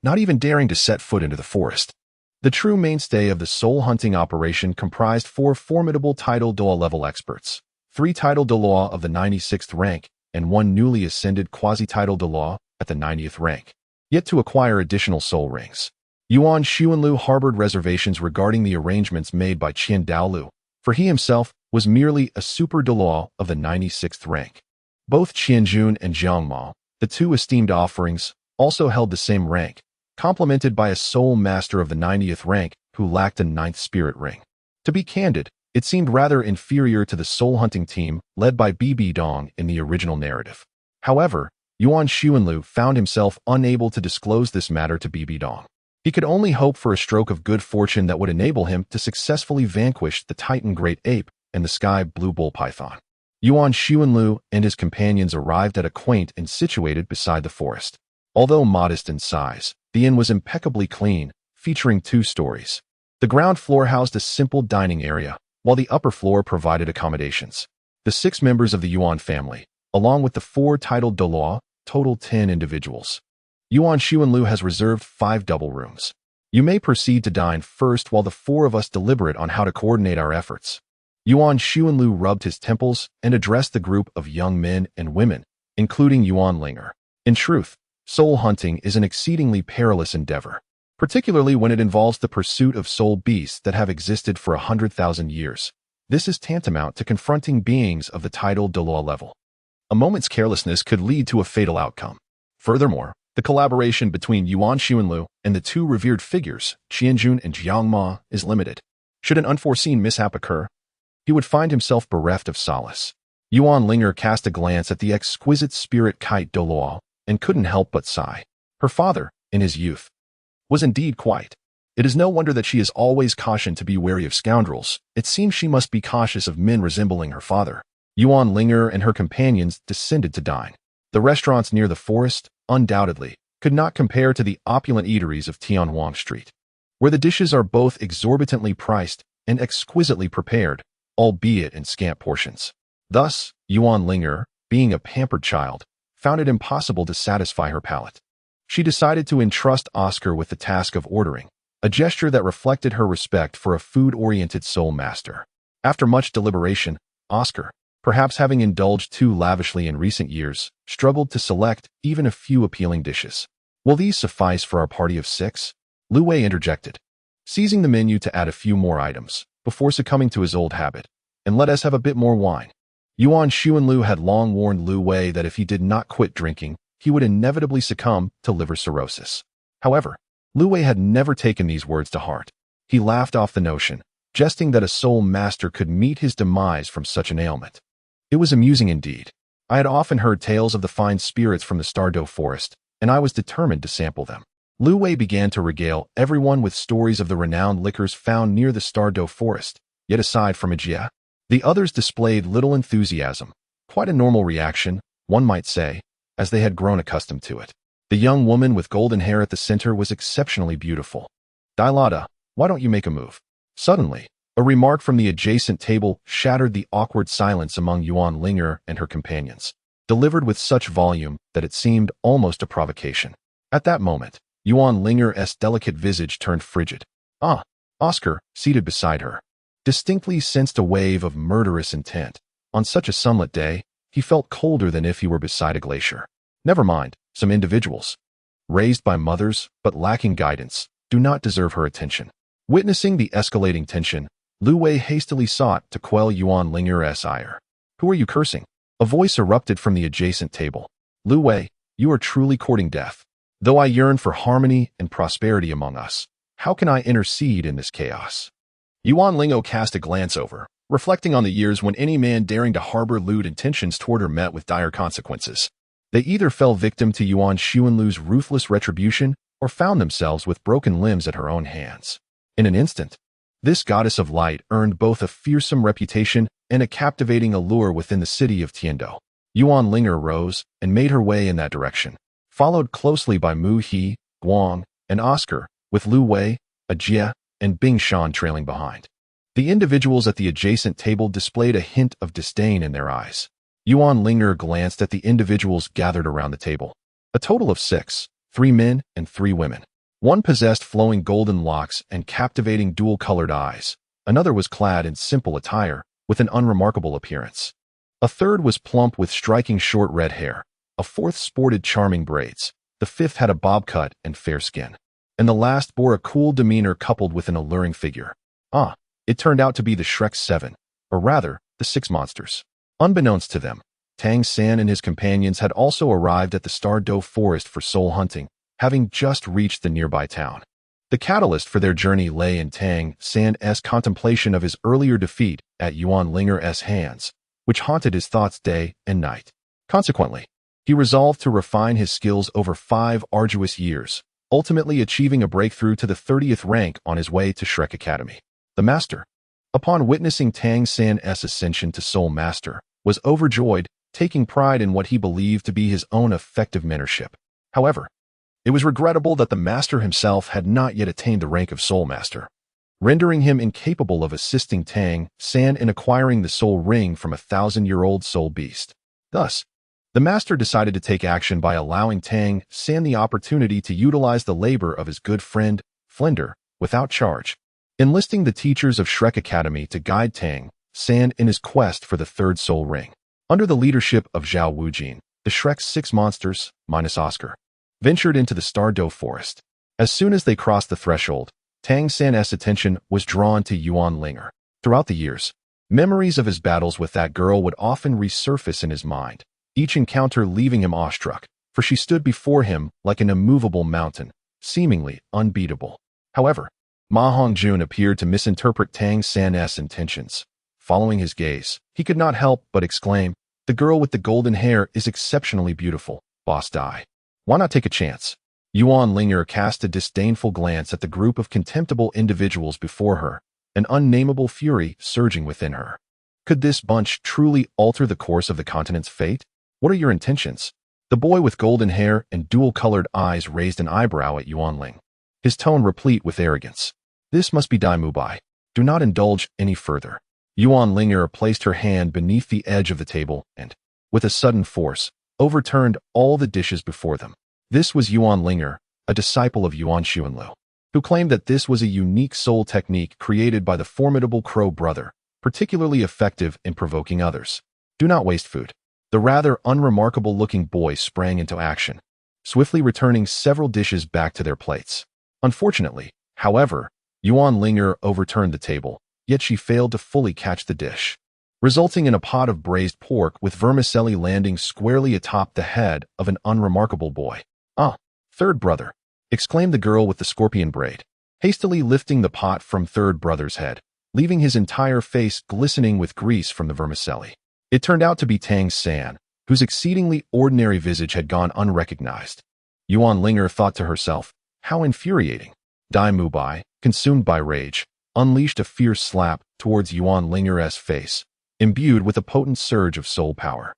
not even daring to set foot into the forest. The true mainstay of the soul-hunting operation comprised 4 formidable title Douluo-level experts, 3 title Douluo of the 96th rank, and 1 newly ascended quasi-title Douluo at the 90th rank, yet to acquire additional soul rings. Yuan Xuanlu harbored reservations regarding the arrangements made by Qian Douluo, for he himself was merely a super Douluo of the 96th rank. Both Qianjun and Jiangmao, the 2 esteemed offerings, also held the same rank, complemented by a soul master of the 90th rank who lacked a 9th spirit ring. To be candid, it seemed rather inferior to the soul-hunting team led by Bibi Dong in the original narrative. However, Yuan Xuanlu found himself unable to disclose this matter to Bibi Dong. He could only hope for a stroke of good fortune that would enable him to successfully vanquish the Titan Great Ape and the Sky Blue Bull Python. Yuan Xuanlu and his companions arrived at a quaint inn situated beside the forest. Although modest in size, the inn was impeccably clean, featuring 2 stories. The ground floor housed a simple dining area, while the upper floor provided accommodations. The 6 members of the Yuan family, along with the 4 titled Douluo, totaled 10 individuals. Yuan Xuanlu has reserved 5 double rooms. You may proceed to dine first while the 4 of us deliberate on how to coordinate our efforts. Yuan Xuanlu rubbed his temples and addressed the group of young men and women, including Yuan Ling'er. In truth, soul hunting is an exceedingly perilous endeavor, particularly when it involves the pursuit of soul beasts that have existed for 100,000 years. This is tantamount to confronting beings of the tidal Douluo level. A moment's carelessness could lead to a fatal outcome. Furthermore, the collaboration between Yuan Xuanlu and the 2 revered figures, Qianjun and Jiang Ma, is limited. Should an unforeseen mishap occur, he would find himself bereft of solace. Yuan Ling'er cast a glance at the exquisite spirit kite Douluo and couldn't help but sigh. Her father, in his youth, was indeed quite. It is no wonder that she is always cautioned to be wary of scoundrels. It seems she must be cautious of men resembling her father. Yuan Ling'er and her companions descended to dine. The restaurants near the forest, undoubtedly, could not compare to the opulent eateries of Tianhuang Street, where the dishes are both exorbitantly priced and exquisitely prepared, albeit in scant portions. Thus, Yuan Ling'er, being a pampered child, found it impossible to satisfy her palate. She decided to entrust Oscar with the task of ordering, a gesture that reflected her respect for a food-oriented soul master. After much deliberation, Oscar, perhaps having indulged too lavishly in recent years, struggled to select even a few appealing dishes. Will these suffice for our party of 6? Lu Wei interjected, seizing the menu to add a few more items, before succumbing to his old habit. And let us have a bit more wine. Yuan Xuanlu had long warned Lu Wei that if he did not quit drinking, he would inevitably succumb to liver cirrhosis. However, Lu Wei had never taken these words to heart. He laughed off the notion, jesting that a soul master could meet his demise from such an ailment. It was amusing indeed. I had often heard tales of the fine spirits from the Stardo forest, and I was determined to sample them. Lu Wei began to regale everyone with stories of the renowned liquors found near the Stardo forest, yet aside from Ajia, the others displayed little enthusiasm, quite a normal reaction, one might say, as they had grown accustomed to it. The young woman with golden hair at the center was exceptionally beautiful. Dilatta, why don't you make a move? Suddenly, a remark from the adjacent table shattered the awkward silence among Yuan Ling'er and her companions, delivered with such volume that it seemed almost a provocation. At that moment, Yuan Ling'er's delicate visage turned frigid. Oscar, seated beside her, distinctly sensed a wave of murderous intent. On such a sunlit day, he felt colder than if he were beside a glacier. Never mind, some individuals, raised by mothers but lacking guidance, do not deserve her attention. Witnessing the escalating tension, Lu Wei hastily sought to quell Yuan Ling'er's ire. Who are you cursing? A voice erupted from the adjacent table. Lu Wei, you are truly courting death. Though I yearn for harmony and prosperity among us, how can I intercede in this chaos? Yuan Ling'er cast a glance over, reflecting on the years when any man daring to harbor lewd intentions toward her met with dire consequences. They either fell victim to Yuan Xuanlu's ruthless retribution or found themselves with broken limbs at her own hands. In an instant, this goddess of light earned both a fearsome reputation and a captivating allure within the city of Tiando. Yuan Ling'er rose and made her way in that direction, followed closely by Mu He, Guang, and Oscar, with Lu Wei, Ajia, and Bing Shan trailing behind. The individuals at the adjacent table displayed a hint of disdain in their eyes. Yuan Ling'er glanced at the individuals gathered around the table. A total of 6, 3 men and 3 women. One possessed flowing golden locks and captivating dual-colored eyes. Another was clad in simple attire, with an unremarkable appearance. A third was plump with striking short red hair. A fourth sported charming braids. The fifth had a bob cut and fair skin. And the last bore a cool demeanor coupled with an alluring figure. It turned out to be the Shrek 7, or rather, the 6 monsters. Unbeknownst to them, Tang San and his companions had also arrived at the Stardo forest for soul hunting, having just reached the nearby town. The catalyst for their journey lay in Tang San's contemplation of his earlier defeat at Yuan Ling'er's hands, which haunted his thoughts day and night. Consequently, he resolved to refine his skills over 5 arduous years, ultimately achieving a breakthrough to the 30th rank on his way to Shrek Academy. The master, upon witnessing Tang San's ascension to Soul Master, was overjoyed, taking pride in what he believed to be his own effective mentorship. However, it was regrettable that the master himself had not yet attained the rank of Soul Master, rendering him incapable of assisting Tang San in acquiring the soul ring from a 1,000-year-old soul beast. Thus, The master decided to take action by allowing Tang San the opportunity to utilize the labor of his good friend, Flinder, without charge, enlisting the teachers of Shrek Academy to guide Tang San in his quest for the third soul ring. Under the leadership of Zhao Wujin, the Shrek's 6 monsters, minus Oscar, ventured into the Stardow Forest. As soon as they crossed the threshold, Tang San's attention was drawn to Yuan Ling'er. Throughout the years, memories of his battles with that girl would often resurface in his mind, each encounter leaving him awestruck, for she stood before him like an immovable mountain, seemingly unbeatable. However, Ma Hongjun appeared to misinterpret Tang San's intentions. Following his gaze, he could not help but exclaim, "The girl with the golden hair is exceptionally beautiful, Boss Dai. Why not take a chance?" Yuan Ling'er cast a disdainful glance at the group of contemptible individuals before her, an unnameable fury surging within her. Could this bunch truly alter the course of the continent's fate? What are your intentions? The boy with golden hair and dual-colored eyes raised an eyebrow at Yuan Ling, his tone replete with arrogance. This must be Dai Mubai. Do not indulge any further. Yuan Ling'er placed her hand beneath the edge of the table and, with a sudden force, overturned all the dishes before them. This was Yuan Ling'er, a disciple of Yuan Xuanlu, who claimed that this was a unique soul technique created by the formidable Crow brother, particularly effective in provoking others. Do not waste food. The rather unremarkable-looking boy sprang into action, swiftly returning several dishes back to their plates. Unfortunately, however, Yuan Ling'er overturned the table, yet she failed to fully catch the dish, resulting in a pot of braised pork with vermicelli landing squarely atop the head of an unremarkable boy. "Ah, third brother," exclaimed the girl with the scorpion braid, hastily lifting the pot from third brother's head, leaving his entire face glistening with grease from the vermicelli. It turned out to be Tang San, whose exceedingly ordinary visage had gone unrecognized. Yuan Ling'er thought to herself, how infuriating. Dai Mubai, consumed by rage, unleashed a fierce slap towards Yuan Ling'er's face, imbued with a potent surge of soul power.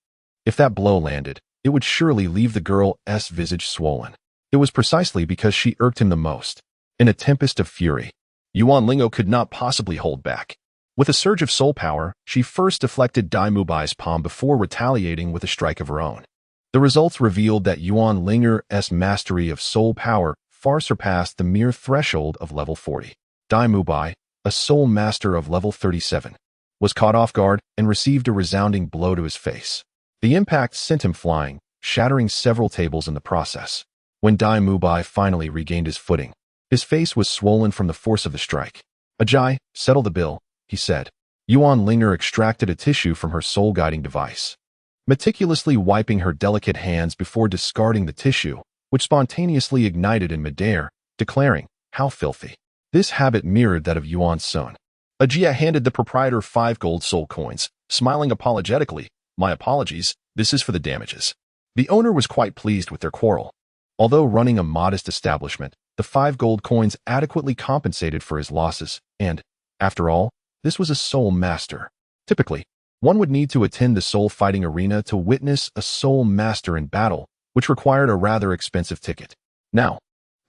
If that blow landed, it would surely leave the girl's visage swollen. It was precisely because she irked him the most. In a tempest of fury, Yuan Ling'er could not possibly hold back. With a surge of soul power, she first deflected Dai Mubai's palm before retaliating with a strike of her own. The results revealed that Yuan Ling'er's mastery of soul power far surpassed the mere threshold of level 40. Dai Mubai, a soul master of level 37, was caught off guard and received a resounding blow to his face. The impact sent him flying, shattering several tables in the process. When Dai Mubai finally regained his footing, his face was swollen from the force of the strike. "Ajay, settle the bill," he said. Yuan Ling'er extracted a tissue from her soul-guiding device, meticulously wiping her delicate hands before discarding the tissue, which spontaneously ignited in midair, declaring, "How filthy." This habit mirrored that of Yuan Sun. Ajia handed the proprietor 5 gold soul coins, smiling apologetically. "My apologies, this is for the damages." The owner was quite pleased with their quarrel. Although running a modest establishment, the 5 gold coins adequately compensated for his losses, and, after all, this was a soul master. Typically, one would need to attend the soul fighting arena to witness a soul master in battle, which required a rather expensive ticket. Now,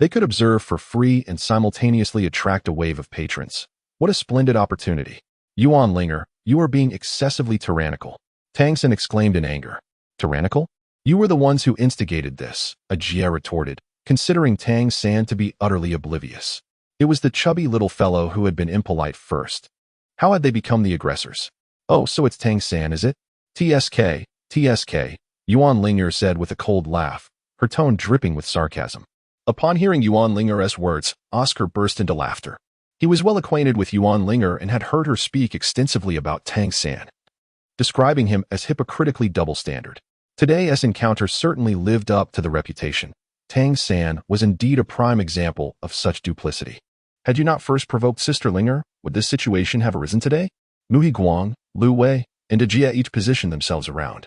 they could observe for free and simultaneously attract a wave of patrons. What a splendid opportunity. "Yuan Ling'er, you are being excessively tyrannical," Tang San exclaimed in anger. "Tyrannical? You were the ones who instigated this," Ajia retorted, considering Tang San to be utterly oblivious. It was the chubby little fellow who had been impolite first. How had they become the aggressors? "Oh, so it's Tang San, is it?" TSK, Yuan Ling'er said with a cold laugh, her tone dripping with sarcasm. Upon hearing Yuan Ling'er's words, Oscar burst into laughter. He was well acquainted with Yuan Ling'er and had heard her speak extensively about Tang San, describing him as hypocritically double-standard. Today's encounter certainly lived up to the reputation. Tang San was indeed a prime example of such duplicity. Had you not first provoked Sister Ling'er, would this situation have arisen today? Muhi Guang, Lu Wei, and Ajia each positioned themselves around,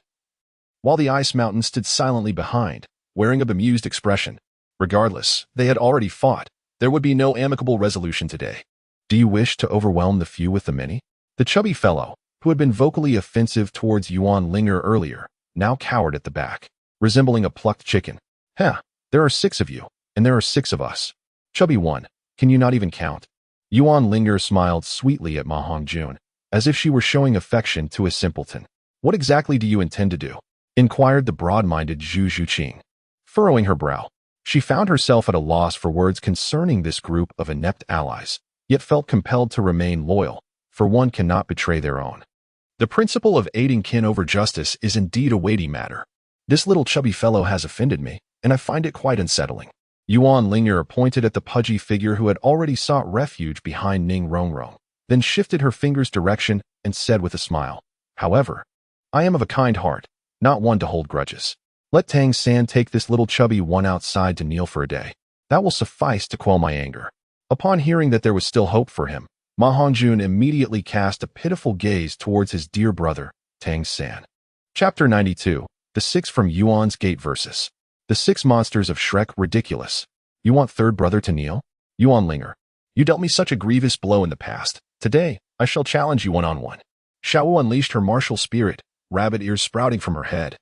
while the Ice Mountain stood silently behind, wearing a bemused expression. Regardless, they had already fought. There would be no amicable resolution today. "Do you wish to overwhelm the few with the many?" The chubby fellow, who had been vocally offensive towards Yuan Ling'er earlier, now cowered at the back, resembling a plucked chicken. "Huh, there are 6 of you, and there are 6 of us. Chubby one, can you not even count?" Yuan Ling'er smiled sweetly at Ma Hongjun, as if she were showing affection to a simpleton. "What exactly do you intend to do?" inquired the broad-minded Zhu Zhuqing. Furrowing her brow, she found herself at a loss for words concerning this group of inept allies, yet felt compelled to remain loyal, for one cannot betray their own. The principle of aiding kin over justice is indeed a weighty matter. This little chubby fellow has offended me, and I find it quite unsettling. Yuan Ling'er pointed at the pudgy figure who had already sought refuge behind Ning Rongrong, then shifted her finger's direction and said with a smile, "However, I am of a kind heart, not one to hold grudges. Let Tang San take this little chubby one outside to kneel for a day. That will suffice to quell my anger." Upon hearing that there was still hope for him, Ma Hongjun immediately cast a pitiful gaze towards his dear brother, Tang San. Chapter 92, The Six from Yuan's Gate Versus. The Six Monsters of Shrek Ridiculous. You want third brother to kneel? Yuan Ling'er, you dealt me such a grievous blow in the past. Today, I shall challenge you one-on-one. Xiao unleashed her martial spirit, rabbit ears sprouting from her head.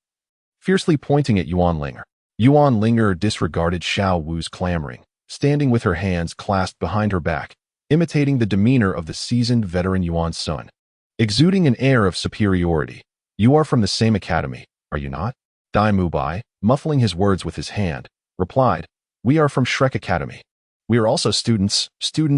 Fiercely pointing at Yuan Ling'er, Yuan Ling'er disregarded Xiao Wu's clamoring, standing with her hands clasped behind her back, imitating the demeanor of the seasoned veteran Yuan's son. Exuding an air of superiority, "You are from the same academy, are you not?" Dai Mubai, muffling his words with his hand, replied, "We are from Shrek Academy. We are also students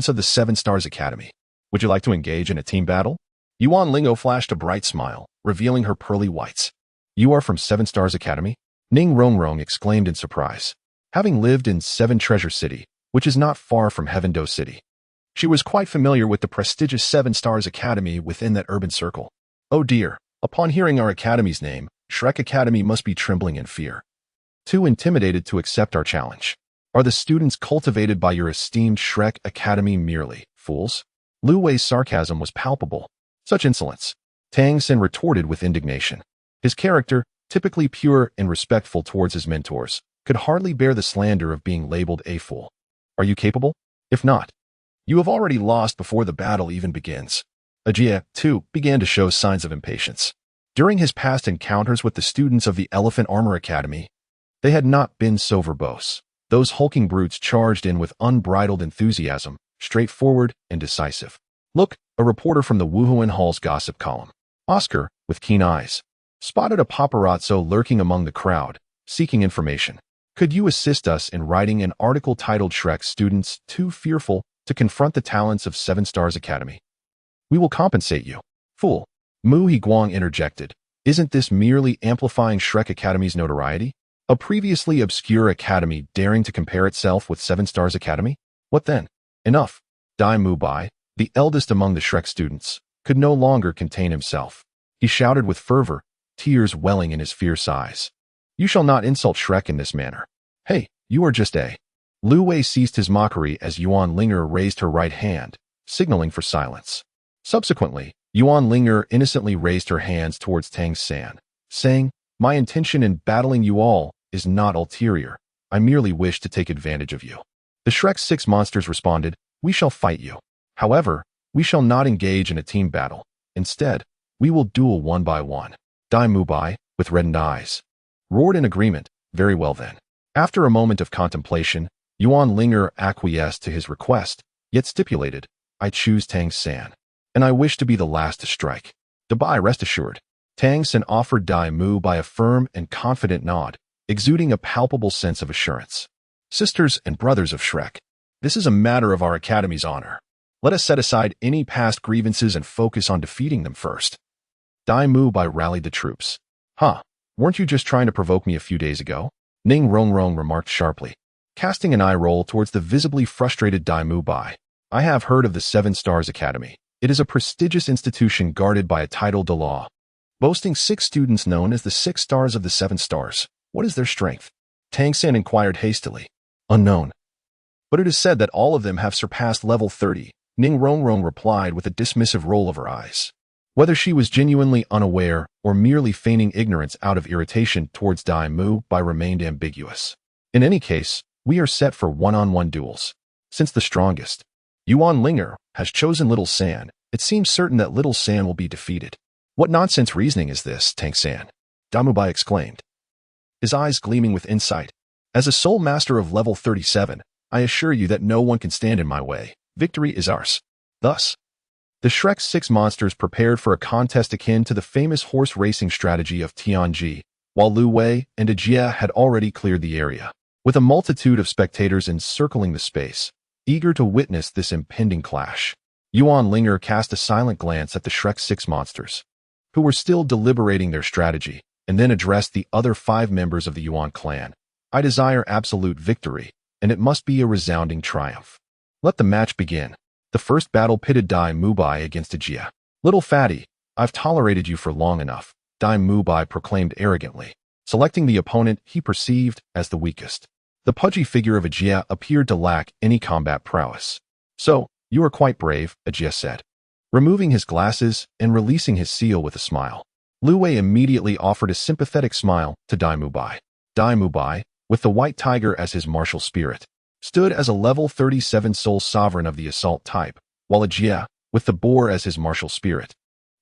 of the Seven Stars Academy. Would you like to engage in a team battle?" Yuan Ling'er flashed a bright smile, revealing her pearly whites. "You are from Seven Stars Academy?" Ning Rongrong exclaimed in surprise. Having lived in Seven Treasure City, which is not far from Heaven Do City, she was quite familiar with the prestigious Seven Stars Academy within that urban circle. Oh dear, upon hearing our academy's name, Shrek Academy must be trembling in fear. Too intimidated to accept our challenge. Are the students cultivated by your esteemed Shrek Academy merely fools? Lu Wei's sarcasm was palpable. Such insolence. Tang San retorted with indignation. His character, typically pure and respectful towards his mentors, could hardly bear the slander of being labeled a fool. Are you capable? If not, you have already lost before the battle even begins. Ajia, too, began to show signs of impatience. During his past encounters with the students of the Elephant Armor Academy, they had not been so verbose. Those hulking brutes charged in with unbridled enthusiasm, straightforward and decisive. Look, a reporter from the Wuhuan Hall's gossip column. Oscar, with keen eyes, spotted a paparazzo lurking among the crowd, seeking information. Could you assist us in writing an article titled Shrek Students Too Fearful to Confront the Talents of Seven Stars Academy? We will compensate you. Fool. Mu Higuang interjected. Isn't this merely amplifying Shrek Academy's notoriety? A previously obscure academy daring to compare itself with Seven Stars Academy? What then? Enough. Dai Mubai, the eldest among the Shrek students, could no longer contain himself. He shouted with fervor, tears welling in his fierce eyes. You shall not insult Shrek in this manner. Hey, you are just a... Lu Wei ceased his mockery as Yuan Ling'er raised her right hand, signaling for silence. Subsequently, Yuan Ling'er innocently raised her hands towards Tang San, saying, My intention in battling you all is not ulterior. I merely wish to take advantage of you. The Shrek's six monsters responded, We shall fight you. However, we shall not engage in a team battle. Instead, we will duel one by one. Dai Mubai, with reddened eyes, roared in agreement. Very well then. After a moment of contemplation, Yuan Ling'er acquiesced to his request, yet stipulated, I choose Tang San, and I wish to be the last to strike. Dabai, rest assured. Tang San offered Dai Mu by a firm and confident nod, exuding a palpable sense of assurance. Sisters and brothers of Shrek, this is a matter of our academy's honor. Let us set aside any past grievances and focus on defeating them first. Dai Mubai rallied the troops. Huh, weren't you just trying to provoke me a few days ago? Ning Rongrong remarked sharply, casting an eye roll towards the visibly frustrated Dai Mubai. I have heard of the Seven Stars Academy. It is a prestigious institution guarded by a titled Douluo, boasting 6 students known as the 6 Stars of the 7 Stars. What is their strength? Tang San inquired hastily. Unknown. But it is said that all of them have surpassed level 30. Ning Rongrong replied with a dismissive roll of her eyes. Whether she was genuinely unaware or merely feigning ignorance out of irritation towards Dai Mubai remained ambiguous. In any case, we are set for one-on-one duels. Since the strongest, Yuan Ling'er, has chosen Little San, it seems certain that Little San will be defeated. What nonsense reasoning is this, Tang San? Dai Mubai exclaimed, his eyes gleaming with insight. As a sole master of level 37, I assure you that no one can stand in my way. Victory is ours. Thus, the Shrek's 6 monsters prepared for a contest akin to the famous horse racing strategy of Tianji, while Lu Wei and Ajia had already cleared the area. With a multitude of spectators encircling the space, eager to witness this impending clash, Yuan Ling'er cast a silent glance at the Shrek 6 monsters, who were still deliberating their strategy, and then addressed the other 5 members of the Yuan clan. I desire absolute victory, and it must be a resounding triumph. Let the match begin. The first battle pitted Dai Mubai against Ajia. Little fatty, I've tolerated you for long enough, Dai Mubai proclaimed arrogantly, selecting the opponent he perceived as the weakest. The pudgy figure of Ajia appeared to lack any combat prowess. So, you are quite brave, Ajia said, removing his glasses and releasing his seal with a smile. Lu Wei immediately offered a sympathetic smile to Dai Mubai. Dai Mubai, with the white tiger as his martial spirit, stood as a level 37 soul sovereign of the assault type, while Ajia, with the boar as his martial spirit,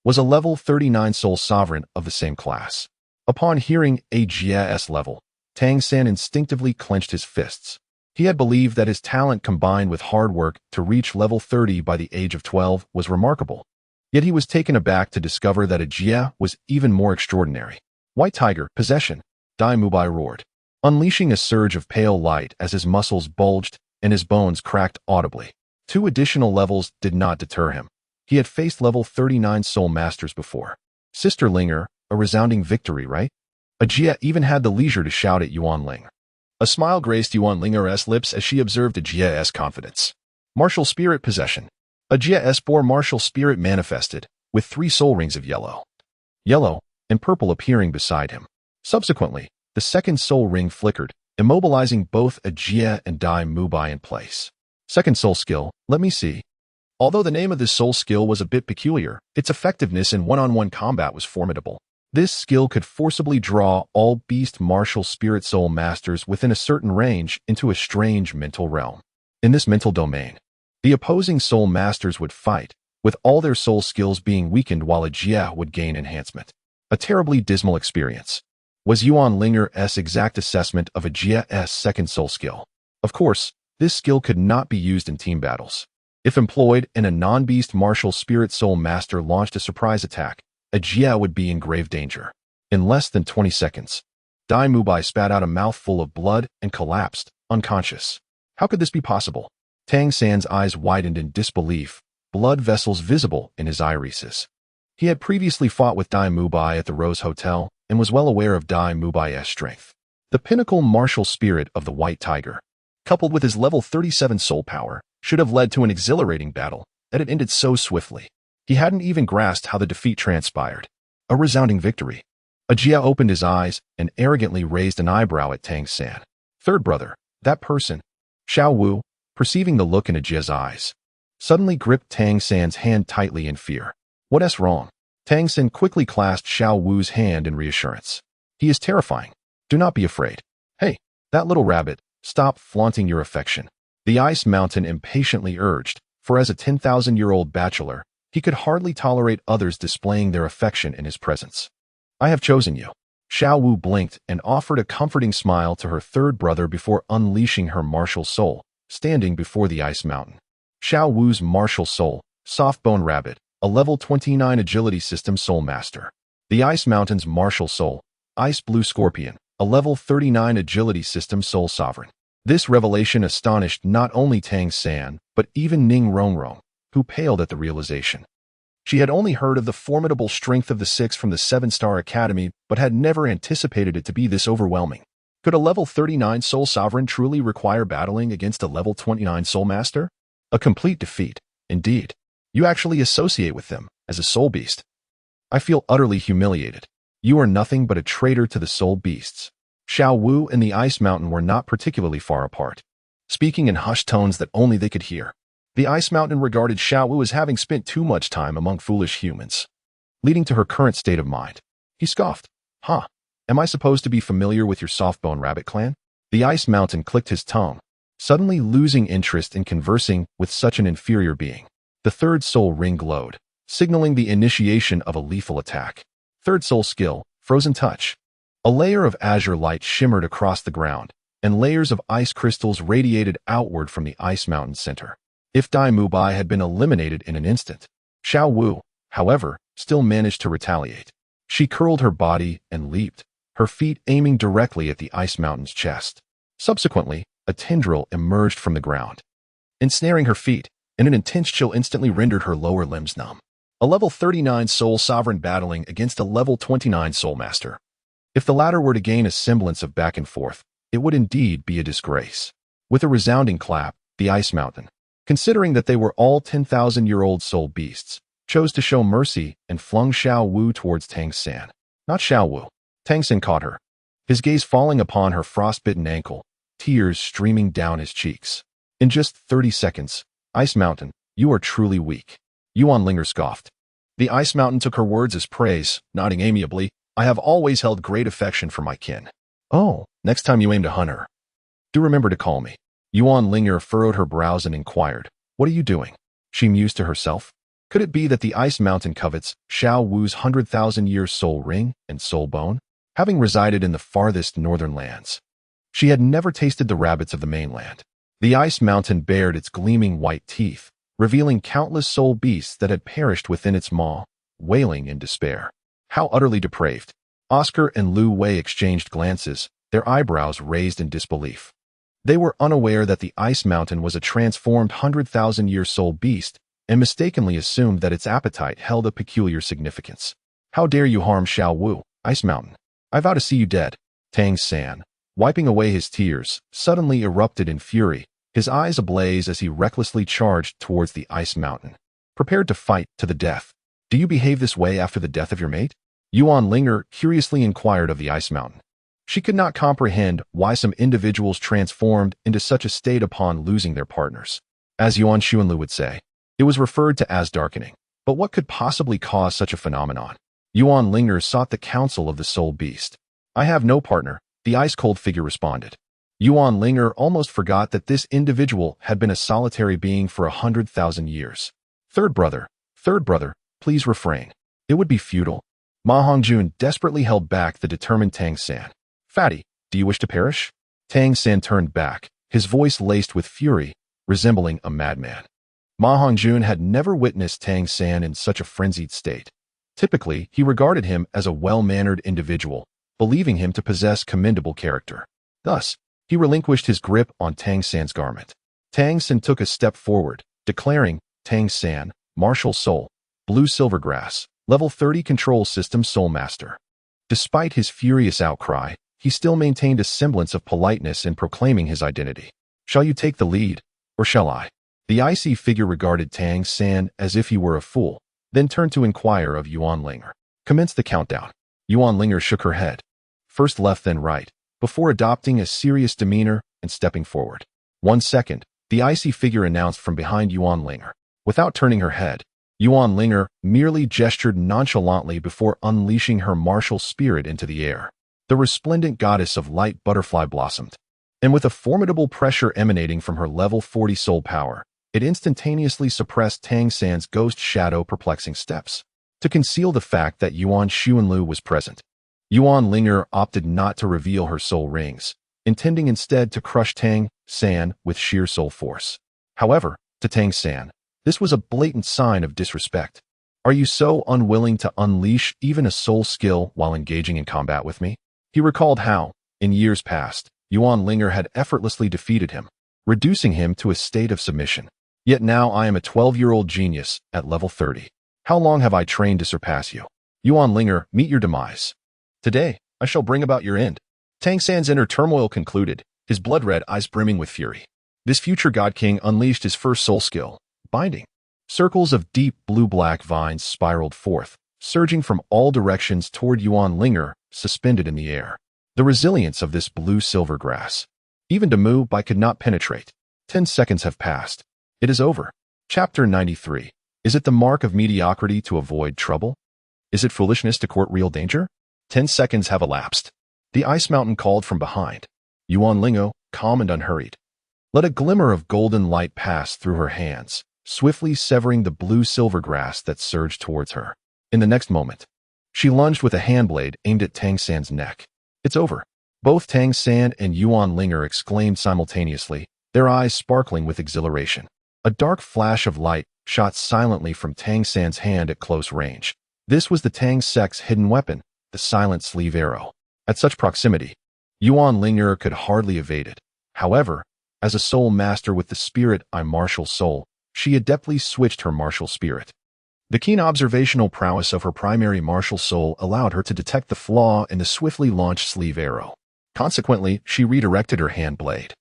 was a level 39 soul sovereign of the same class. Upon hearing Ajia's level, Tang San instinctively clenched his fists. He had believed that his talent combined with hard work to reach level 30 by the age of 12 was remarkable. Yet he was taken aback to discover that Ajia was even more extraordinary. White tiger, possession, Dai Mubai roared, unleashing a surge of pale light as his muscles bulged and his bones cracked audibly. 2 additional levels did not deter him. He had faced level 39 soul masters before. Sister Ling'er, a resounding victory, right? Ajia even had the leisure to shout at Yuan Ling'er. A smile graced Yuan Ling'er's lips as she observed Ajia's confidence. Martial spirit possession. Ajia's bore martial spirit manifested, with 3 soul rings of yellow, and purple appearing beside him. Subsequently, the second soul ring flickered, immobilizing both Ajia and Dai Mubai in place. Second soul skill, let me see. Although the name of this soul skill was a bit peculiar, its effectiveness in one-on-one combat was formidable. This skill could forcibly draw all beast martial spirit soul masters within a certain range into a strange mental realm. In this mental domain, the opposing soul masters would fight, with all their soul skills being weakened while Ajia would gain enhancement. A terribly dismal experience was Yuan Ling'er's exact assessment of Ajia's second soul skill. Of course, this skill could not be used in team battles. If employed and a non-beast martial spirit soul master launched a surprise attack, Ajia would be in grave danger. In less than 20 seconds, Dai Mubai spat out a mouthful of blood and collapsed, unconscious. How could this be possible? Tang San's eyes widened in disbelief, blood vessels visible in his irises. He had previously fought with Dai Mubai at the Rose Hotel and was well aware of Dai Mubai's strength. The pinnacle martial spirit of the White Tiger, coupled with his level 37 soul power, should have led to an exhilarating battle that had ended so swiftly. He hadn't even grasped how the defeat transpired. A resounding victory. Ajia opened his eyes and arrogantly raised an eyebrow at Tang San. Third brother, that person, Xiao Wu, perceiving the look in Ajia's eyes, suddenly gripped Tang San's hand tightly in fear. What's wrong? Tang San quickly clasped Xiao Wu's hand in reassurance. He is terrifying. Do not be afraid. Hey, that little rabbit, stop flaunting your affection. The Ice Mountain impatiently urged, for as a 10,000-year-old bachelor, he could hardly tolerate others displaying their affection in his presence. I have chosen you. Xiao Wu blinked and offered a comforting smile to her third brother before unleashing her martial soul, standing before the Ice Mountain. Xiao Wu's martial soul, Soft-Bone Rabbit, a level 29 agility system soul master. The Ice Mountain's martial soul, Ice Blue Scorpion, a level 39 agility system soul sovereign. This revelation astonished not only Tang San, but even Ning Rongrong, who paled at the realization. She had only heard of the formidable strength of the 6 from the 7-Star Academy, but had never anticipated it to be this overwhelming. Could a level 39 soul sovereign truly require battling against a level 29 soul master? A complete defeat, indeed. You actually associate with them as a soul beast. I feel utterly humiliated. You are nothing but a traitor to the soul beasts. Xiao Wu and the Ice Mountain were not particularly far apart, speaking in hushed tones that only they could hear. The Ice Mountain regarded Xiao Wu as having spent too much time among foolish humans, leading to her current state of mind. He scoffed. Huh, am I supposed to be familiar with your Soft-Bone Rabbit clan? The Ice Mountain clicked his tongue, suddenly losing interest in conversing with such an inferior being. The third soul ring glowed, signaling the initiation of a lethal attack. Third soul skill, Frozen Touch. A layer of azure light shimmered across the ground, and layers of ice crystals radiated outward from the Ice Mountain center. If Dai Mubai had been eliminated in an instant, Xiao Wu, however, still managed to retaliate. She curled her body and leaped, her feet aiming directly at the ice mountain's chest. Subsequently, a tendril emerged from the ground, ensnaring her feet, and an intense chill instantly rendered her lower limbs numb. A level 39 soul sovereign battling against a level 29 soul master. If the latter were to gain a semblance of back and forth, it would indeed be a disgrace. With a resounding clap, the ice mountain, considering that they were all 10,000-year-old soul beasts, chose to show mercy and flung Xiao Wu towards Tang San. Not Xiao Wu. Tang San caught her, his gaze falling upon her frostbitten ankle, tears streaming down his cheeks. In just 30 seconds, Ice Mountain, you are truly weak. Yuan Ling'er scoffed. The Ice Mountain took her words as praise, nodding amiably. I have always held great affection for my kin. Oh, next time you aim to hunt her, do remember to call me. Yuan Ling'er furrowed her brows and inquired, what are you doing? She mused to herself. Could it be that the Ice Mountain covets Xiao Wu's 100,000-year soul ring and soul bone? Having resided in the farthest northern lands, she had never tasted the rabbits of the mainland. The Ice Mountain bared its gleaming white teeth, revealing countless soul beasts that had perished within its maw, wailing in despair. How utterly depraved. Oscar and Lu Wei exchanged glances, their eyebrows raised in disbelief. They were unaware that the Ice Mountain was a transformed 100,000-year soul beast and mistakenly assumed that its appetite held a peculiar significance. How dare you harm Xiao Wu, Ice Mountain? I vow to see you dead. Tang San, wiping away his tears, suddenly erupted in fury, his eyes ablaze as he recklessly charged towards the Ice Mountain, prepared to fight to the death. Do you behave this way after the death of your mate? Yuan Ling'er curiously inquired of the Ice Mountain. She could not comprehend why some individuals transformed into such a state upon losing their partners. As Yuan Xuanlu would say, it was referred to as darkening. But what could possibly cause such a phenomenon? Yuan Ling'er sought the counsel of the soul beast. I have no partner, the ice-cold figure responded. Yuan Ling'er almost forgot that this individual had been a solitary being for 100,000 years. Third brother, please refrain. It would be futile. Ma Hongjun desperately held back the determined Tang San. Fatty, do you wish to perish? Tang San turned back, his voice laced with fury, resembling a madman. Ma Hongjun had never witnessed Tang San in such a frenzied state. Typically, he regarded him as a well-mannered individual, believing him to possess commendable character. Thus, he relinquished his grip on Tang San's garment. Tang San took a step forward, declaring, Tang San, martial soul, blue silvergrass, level 30 control system soul master. Despite his furious outcry, he still maintained a semblance of politeness in proclaiming his identity. Shall you take the lead, or shall I? The icy figure regarded Tang San as if he were a fool, then turned to inquire of Yuan Ling'er. Commence the countdown. Yuan Ling'er shook her head, first left then right, before adopting a serious demeanor and stepping forward. 1 second, the icy figure announced from behind Yuan Ling'er. Without turning her head, Yuan Ling'er merely gestured nonchalantly before unleashing her martial spirit into the air. The resplendent goddess of light butterfly blossomed, and with a formidable pressure emanating from her level 40 soul power, it instantaneously suppressed Tang San's ghost shadow perplexing steps. To conceal the fact that Yuan Xuanlu was present, Yuan Ling'er opted not to reveal her soul rings, intending instead to crush Tang San with sheer soul force. However, to Tang San, this was a blatant sign of disrespect. Are you so unwilling to unleash even a soul skill while engaging in combat with me? He recalled how, in years past, Yuan Ling'er had effortlessly defeated him, reducing him to a state of submission. Yet now I am a 12-year-old genius at level 30. How long have I trained to surpass you? Yuan Ling'er, meet your demise. Today, I shall bring about your end. Tang San's inner turmoil concluded, his blood-red eyes brimming with fury. This future God King unleashed his first soul skill, binding. Circles of deep blue-black vines spiraled forth, surging from all directions toward Yuan Ling'er, suspended in the air. The resilience of this blue-silver grass. Even Damu Bai could not penetrate. 10 seconds have passed. It is over. Chapter 93. Is it the mark of mediocrity to avoid trouble? Is it foolishness to court real danger? 10 seconds have elapsed. The ice mountain called from behind. Yuan Ling'er, calm and unhurried. Let a glimmer of golden light pass through her hands, swiftly severing the blue-silver grass that surged towards her. In the next moment, she lunged with a handblade aimed at Tang San's neck. It's over. Both Tang San and Yuan Ling'er exclaimed simultaneously, their eyes sparkling with exhilaration. A dark flash of light shot silently from Tang San's hand at close range. This was the Tang sect's hidden weapon, the silent sleeve arrow. At such proximity, Yuan Ling'er could hardly evade it. However, as a soul master with the spirit I martial soul, she adeptly switched her martial spirit. The keen observational prowess of her primary martial soul allowed her to detect the flaw in the swiftly launched sleeve arrow. Consequently, she redirected her hand blade,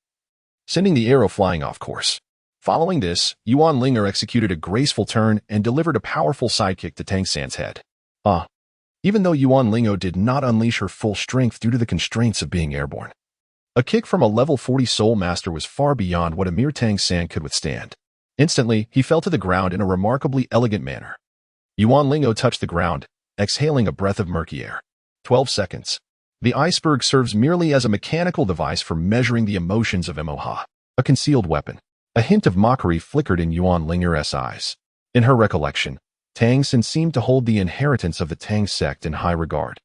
sending the arrow flying off course. Following this, Yuan Ling'er executed a graceful turn and delivered a powerful sidekick to Tang San's head. Even though Yuan Ling'er did not unleash her full strength due to the constraints of being airborne, a kick from a level 40 soul master was far beyond what a mere Tang San could withstand. Instantly, he fell to the ground in a remarkably elegant manner. Yuan Ling'er touched the ground, exhaling a breath of murky air. 12 seconds. The iceberg serves merely as a mechanical device for measuring the emotions of Moha, a concealed weapon. A hint of mockery flickered in Yuan Ling'er's eyes. In her recollection, Tang San seemed to hold the inheritance of the Tang sect in high regard.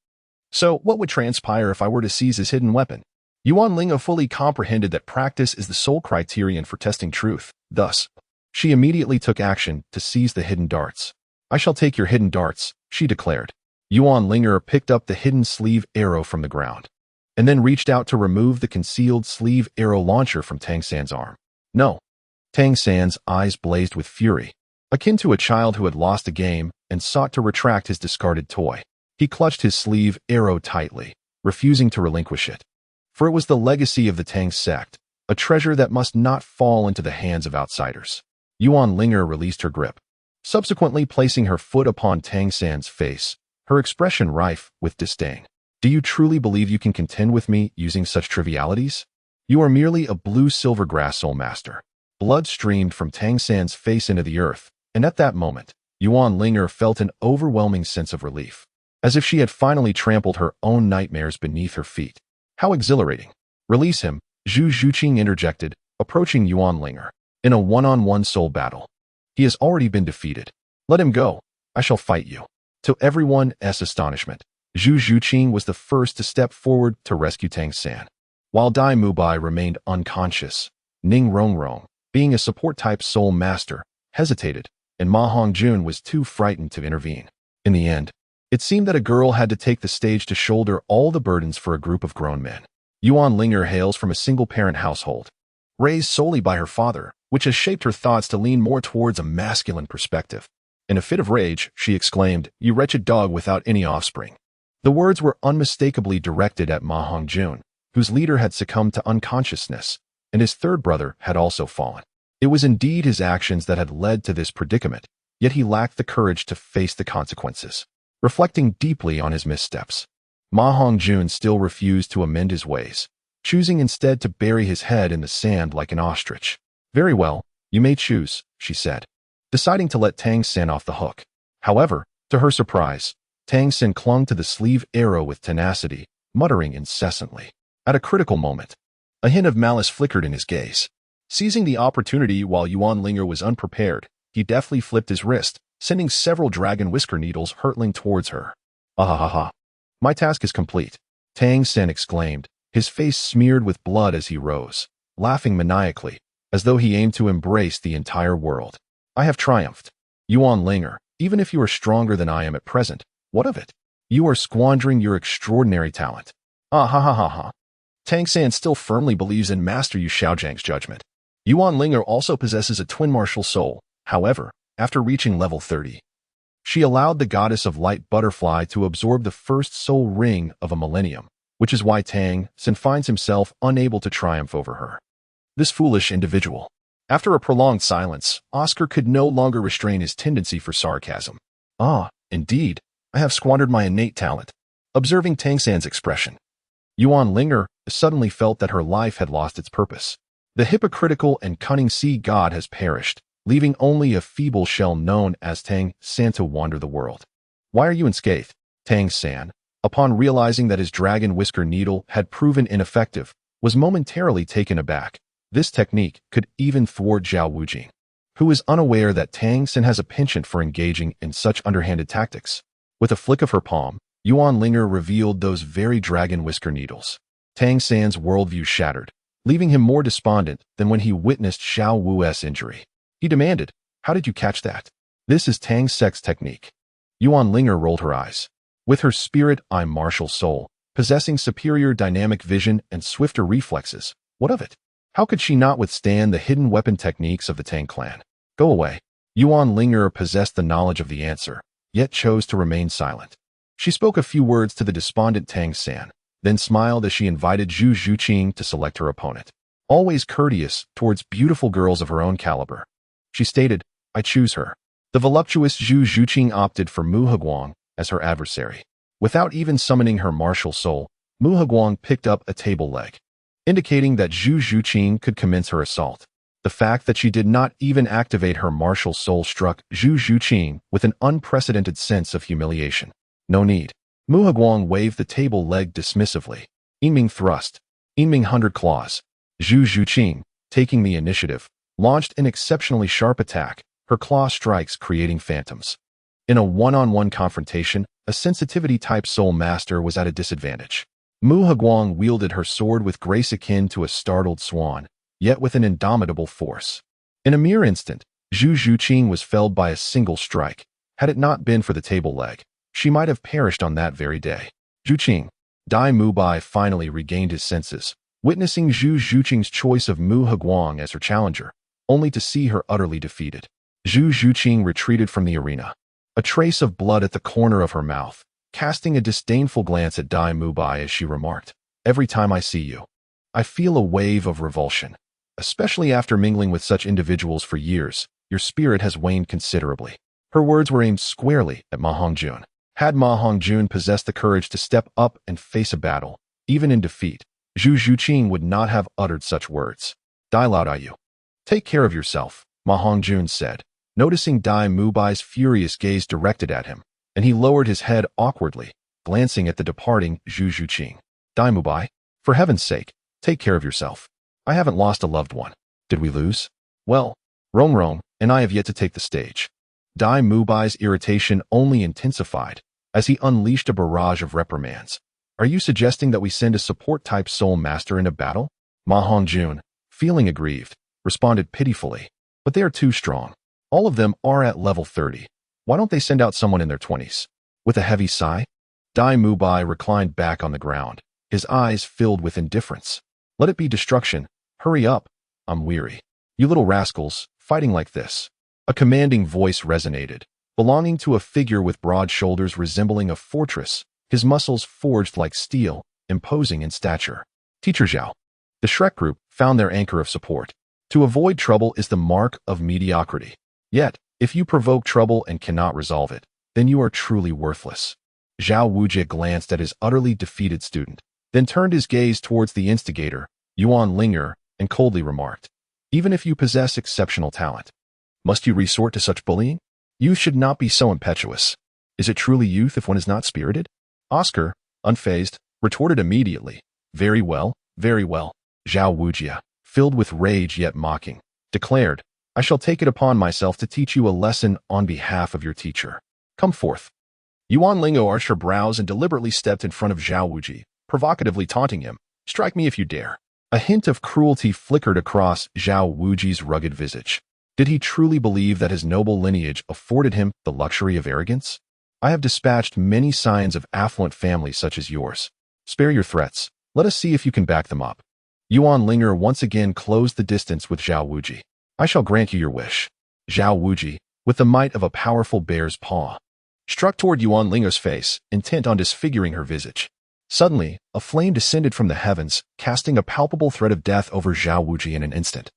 So, what would transpire if I were to seize his hidden weapon? Yuan Ling'er fully comprehended that practice is the sole criterion for testing truth. Thus, she immediately took action to seize the hidden darts. I shall take your hidden darts, she declared. Yuan Ling'er picked up the hidden sleeve arrow from the ground, and then reached out to remove the concealed sleeve arrow launcher from Tang San's arm. No. Tang San's eyes blazed with fury, akin to a child who had lost a game and sought to retract his discarded toy. He clutched his sleeve arrow tightly, refusing to relinquish it. For it was the legacy of the Tang sect, a treasure that must not fall into the hands of outsiders. Yuan Ling'er released her grip, subsequently placing her foot upon Tang San's face, her expression rife with disdain. Do you truly believe you can contend with me using such trivialities? You are merely a blue silver grass soul master. Blood streamed from Tang San's face into the earth, and at that moment, Yuan Ling'er felt an overwhelming sense of relief, as if she had finally trampled her own nightmares beneath her feet. How exhilarating. Release him, Zhu Zhuqing interjected, approaching Yuan Ling'er. In a one-on-one soul battle, he has already been defeated. Let him go. I shall fight you. To everyone's astonishment, Zhu Zhuqing was the first to step forward to rescue Tang San. While Dai Mubai remained unconscious, Ning Rongrong, being a support-type soul master, hesitated, and Ma Hongjun was too frightened to intervene. In the end, it seemed that a girl had to take the stage to shoulder all the burdens for a group of grown men. Yuan Ling'er hails from a single-parent household, raised solely by her father, which has shaped her thoughts to lean more towards a masculine perspective. In a fit of rage, she exclaimed, "You wretched dog without any offspring." The words were unmistakably directed at Ma Hongjun, whose leader had succumbed to unconsciousness, and his third brother had also fallen. It was indeed his actions that had led to this predicament, yet he lacked the courage to face the consequences. Reflecting deeply on his missteps, Ma Hongjun still refused to amend his ways, choosing instead to bury his head in the sand like an ostrich. Very well, you may choose, she said, deciding to let Tang San off the hook. However, to her surprise, Tang San clung to the sleeve arrow with tenacity, muttering incessantly. At a critical moment, a hint of malice flickered in his gaze. Seizing the opportunity while Yuan Ling'er was unprepared, he deftly flipped his wrist, sending several dragon whisker needles hurtling towards her. "Ahahaha. My task is complete," Tang San exclaimed, his face smeared with blood as he rose, laughing maniacally, as though he aimed to embrace the entire world. "I have triumphed. Yuan Ling'er, even if you are stronger than I am at present, what of it? You are squandering your extraordinary talent." "Ah-ha-ha-ha-ha." Tang San still firmly believes in Master Yu Xiaozhang's judgment. Yuan Ling'er also possesses a twin martial soul. However, after reaching level 30, she allowed the goddess of light butterfly to absorb the first soul ring of a millennium, which is why Tang San finds himself unable to triumph over her. This foolish individual. After a prolonged silence, Oscar could no longer restrain his tendency for sarcasm. Indeed, I have squandered my innate talent. Observing Tang San's expression, Yuan Ling'er suddenly felt that her life had lost its purpose. The hypocritical and cunning sea god has perished, leaving only a feeble shell known as Tang San to wander the world. "Why are you unscathed?" Tang San, upon realizing that his dragon whisker needle had proven ineffective, was momentarily taken aback. This technique could even thwart Zhao Wujing, who is unaware that Tang San has a penchant for engaging in such underhanded tactics. With a flick of her palm, Yuan Ling'er revealed those very dragon whisker needles. Tang San's worldview shattered, leaving him more despondent than when he witnessed Xiao Wu's injury. He demanded, "How did you catch that?" "This is Tang Sec's technique." Yuan Ling'er rolled her eyes. With her spirit I martial soul, possessing superior dynamic vision and swifter reflexes. What of it? How could she not withstand the hidden weapon techniques of the Tang clan? Go away. Yuan Ling'er possessed the knowledge of the answer, yet chose to remain silent. She spoke a few words to the despondent Tang San, then smiled as she invited Zhu Zhuqing to select her opponent. Always courteous towards beautiful girls of her own caliber, she stated, "I choose her." The voluptuous Zhu Zhuqing opted for Mu Heguang as her adversary. Without even summoning her martial soul, Mu Heguang picked up a table leg, indicating that Zhu Zhuqing could commence her assault. The fact that she did not even activate her martial soul struck Zhu Zhuqing with an unprecedented sense of humiliation. No need. Mu Heguang waved the table leg dismissively. Yinming thrust. Yinming 100 claws. Zhu Zhuqing, taking the initiative, launched an exceptionally sharp attack, her claw strikes creating phantoms. In a one-on-one confrontation, a sensitivity-type soul master was at a disadvantage. Mu Heguang wielded her sword with grace akin to a startled swan, yet with an indomitable force. In a mere instant, Zhu Zhuqing was felled by a single strike. Had it not been for the table leg, she might have perished on that very day. Zhuqing. Dai Mubai finally regained his senses, witnessing Zhu Zhuqing's choice of Mu Heguang as her challenger, only to see her utterly defeated. Zhu Zhuqing retreated from the arena, a trace of blood at the corner of her mouth, casting a disdainful glance at Dai Mubai as she remarked, "Every time I see you, I feel a wave of revulsion. Especially after mingling with such individuals for years, your spirit has waned considerably." Her words were aimed squarely at Ma Hongjun. Had Ma Hongjun possessed the courage to step up and face a battle, even in defeat, Zhu Zhuqing would not have uttered such words. "Dai Lao Dai Yu. Take care of yourself," Ma Hongjun said, noticing Dai Mubai's furious gaze directed at him, and he lowered his head awkwardly, glancing at the departing Zhu Zhuqing. "Dai Mubai, for heaven's sake, take care of yourself. I haven't lost a loved one. Did we lose? Well, Rong and I have yet to take the stage." Dai Mubai's irritation only intensified as he unleashed a barrage of reprimands. "Are you suggesting that we send a support-type soul master in a battle?" Ma Hongjun, feeling aggrieved, responded pitifully. "But they are too strong. All of them are at level 30. Why don't they send out someone in their 20s? With a heavy sigh, Dai Mubai reclined back on the ground, his eyes filled with indifference. "Let it be destruction. Hurry up. I'm weary. You little rascals, fighting like this." A commanding voice resonated, belonging to a figure with broad shoulders resembling a fortress, his muscles forged like steel, imposing in stature. "Teacher Zhao." The Shrek group found their anchor of support. To avoid trouble is the mark of mediocrity. Yet, if you provoke trouble and cannot resolve it, then you are truly worthless. Zhao Wujie glanced at his utterly defeated student, then turned his gaze towards the instigator, Yuan Ling'er, and coldly remarked, "Even if you possess exceptional talent, must you resort to such bullying? Youth should not be so impetuous. Is it truly youth if one is not spirited?" Oscar, unfazed, retorted immediately, very well, very well." Zhao Wujie, filled with rage yet mocking, declared, "I shall take it upon myself to teach you a lesson on behalf of your teacher. Come forth." Yuan Ling'er arched her brows and deliberately stepped in front of Zhao Wujie, provocatively taunting him, "Strike me if you dare." A hint of cruelty flickered across Zhao Wujie's rugged visage. Did he truly believe that his noble lineage afforded him the luxury of arrogance? "I have dispatched many scions of affluent families such as yours. Spare your threats. Let us see if you can back them up." Yuan Ling'er once again closed the distance with Zhao Wujie. "I shall grant you your wish." Zhao Wujie, with the might of a powerful bear's paw, struck toward Yuan Ling'er's face, intent on disfiguring her visage. Suddenly, a flame descended from the heavens, casting a palpable threat of death over Zhao Wujie in an instant,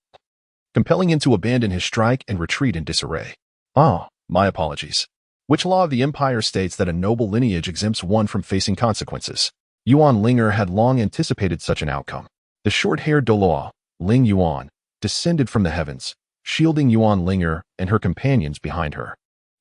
compelling him to abandon his strike and retreat in disarray. "Ah, my apologies. Which law of the empire states that a noble lineage exempts one from facing consequences?" Yuan Ling'er had long anticipated such an outcome. The short-haired Douluo, Ling Yuan, descended from the heavens, shielding Yuan Ling'er and her companions behind her.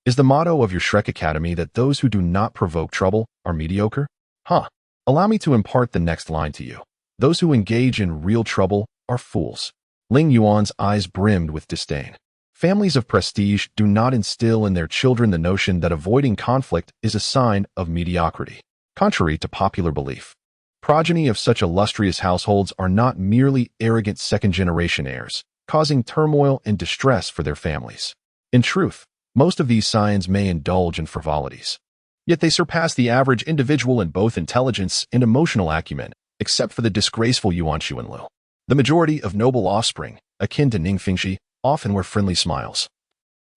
"Is the motto of your Shrek Academy that those who do not provoke trouble are mediocre? Huh. Allow me to impart the next line to you. Those who engage in real trouble are fools." Ling Yuan's eyes brimmed with disdain. Families of prestige do not instill in their children the notion that avoiding conflict is a sign of mediocrity. Contrary to popular belief, progeny of such illustrious households are not merely arrogant second-generation heirs, causing turmoil and distress for their families. In truth, most of these scions may indulge in frivolities, Yet they surpass the average individual in both intelligence and emotional acumen, except for the disgraceful Yuan Lu. The majority of noble offspring, akin to Ning Fingxi, often wear friendly smiles,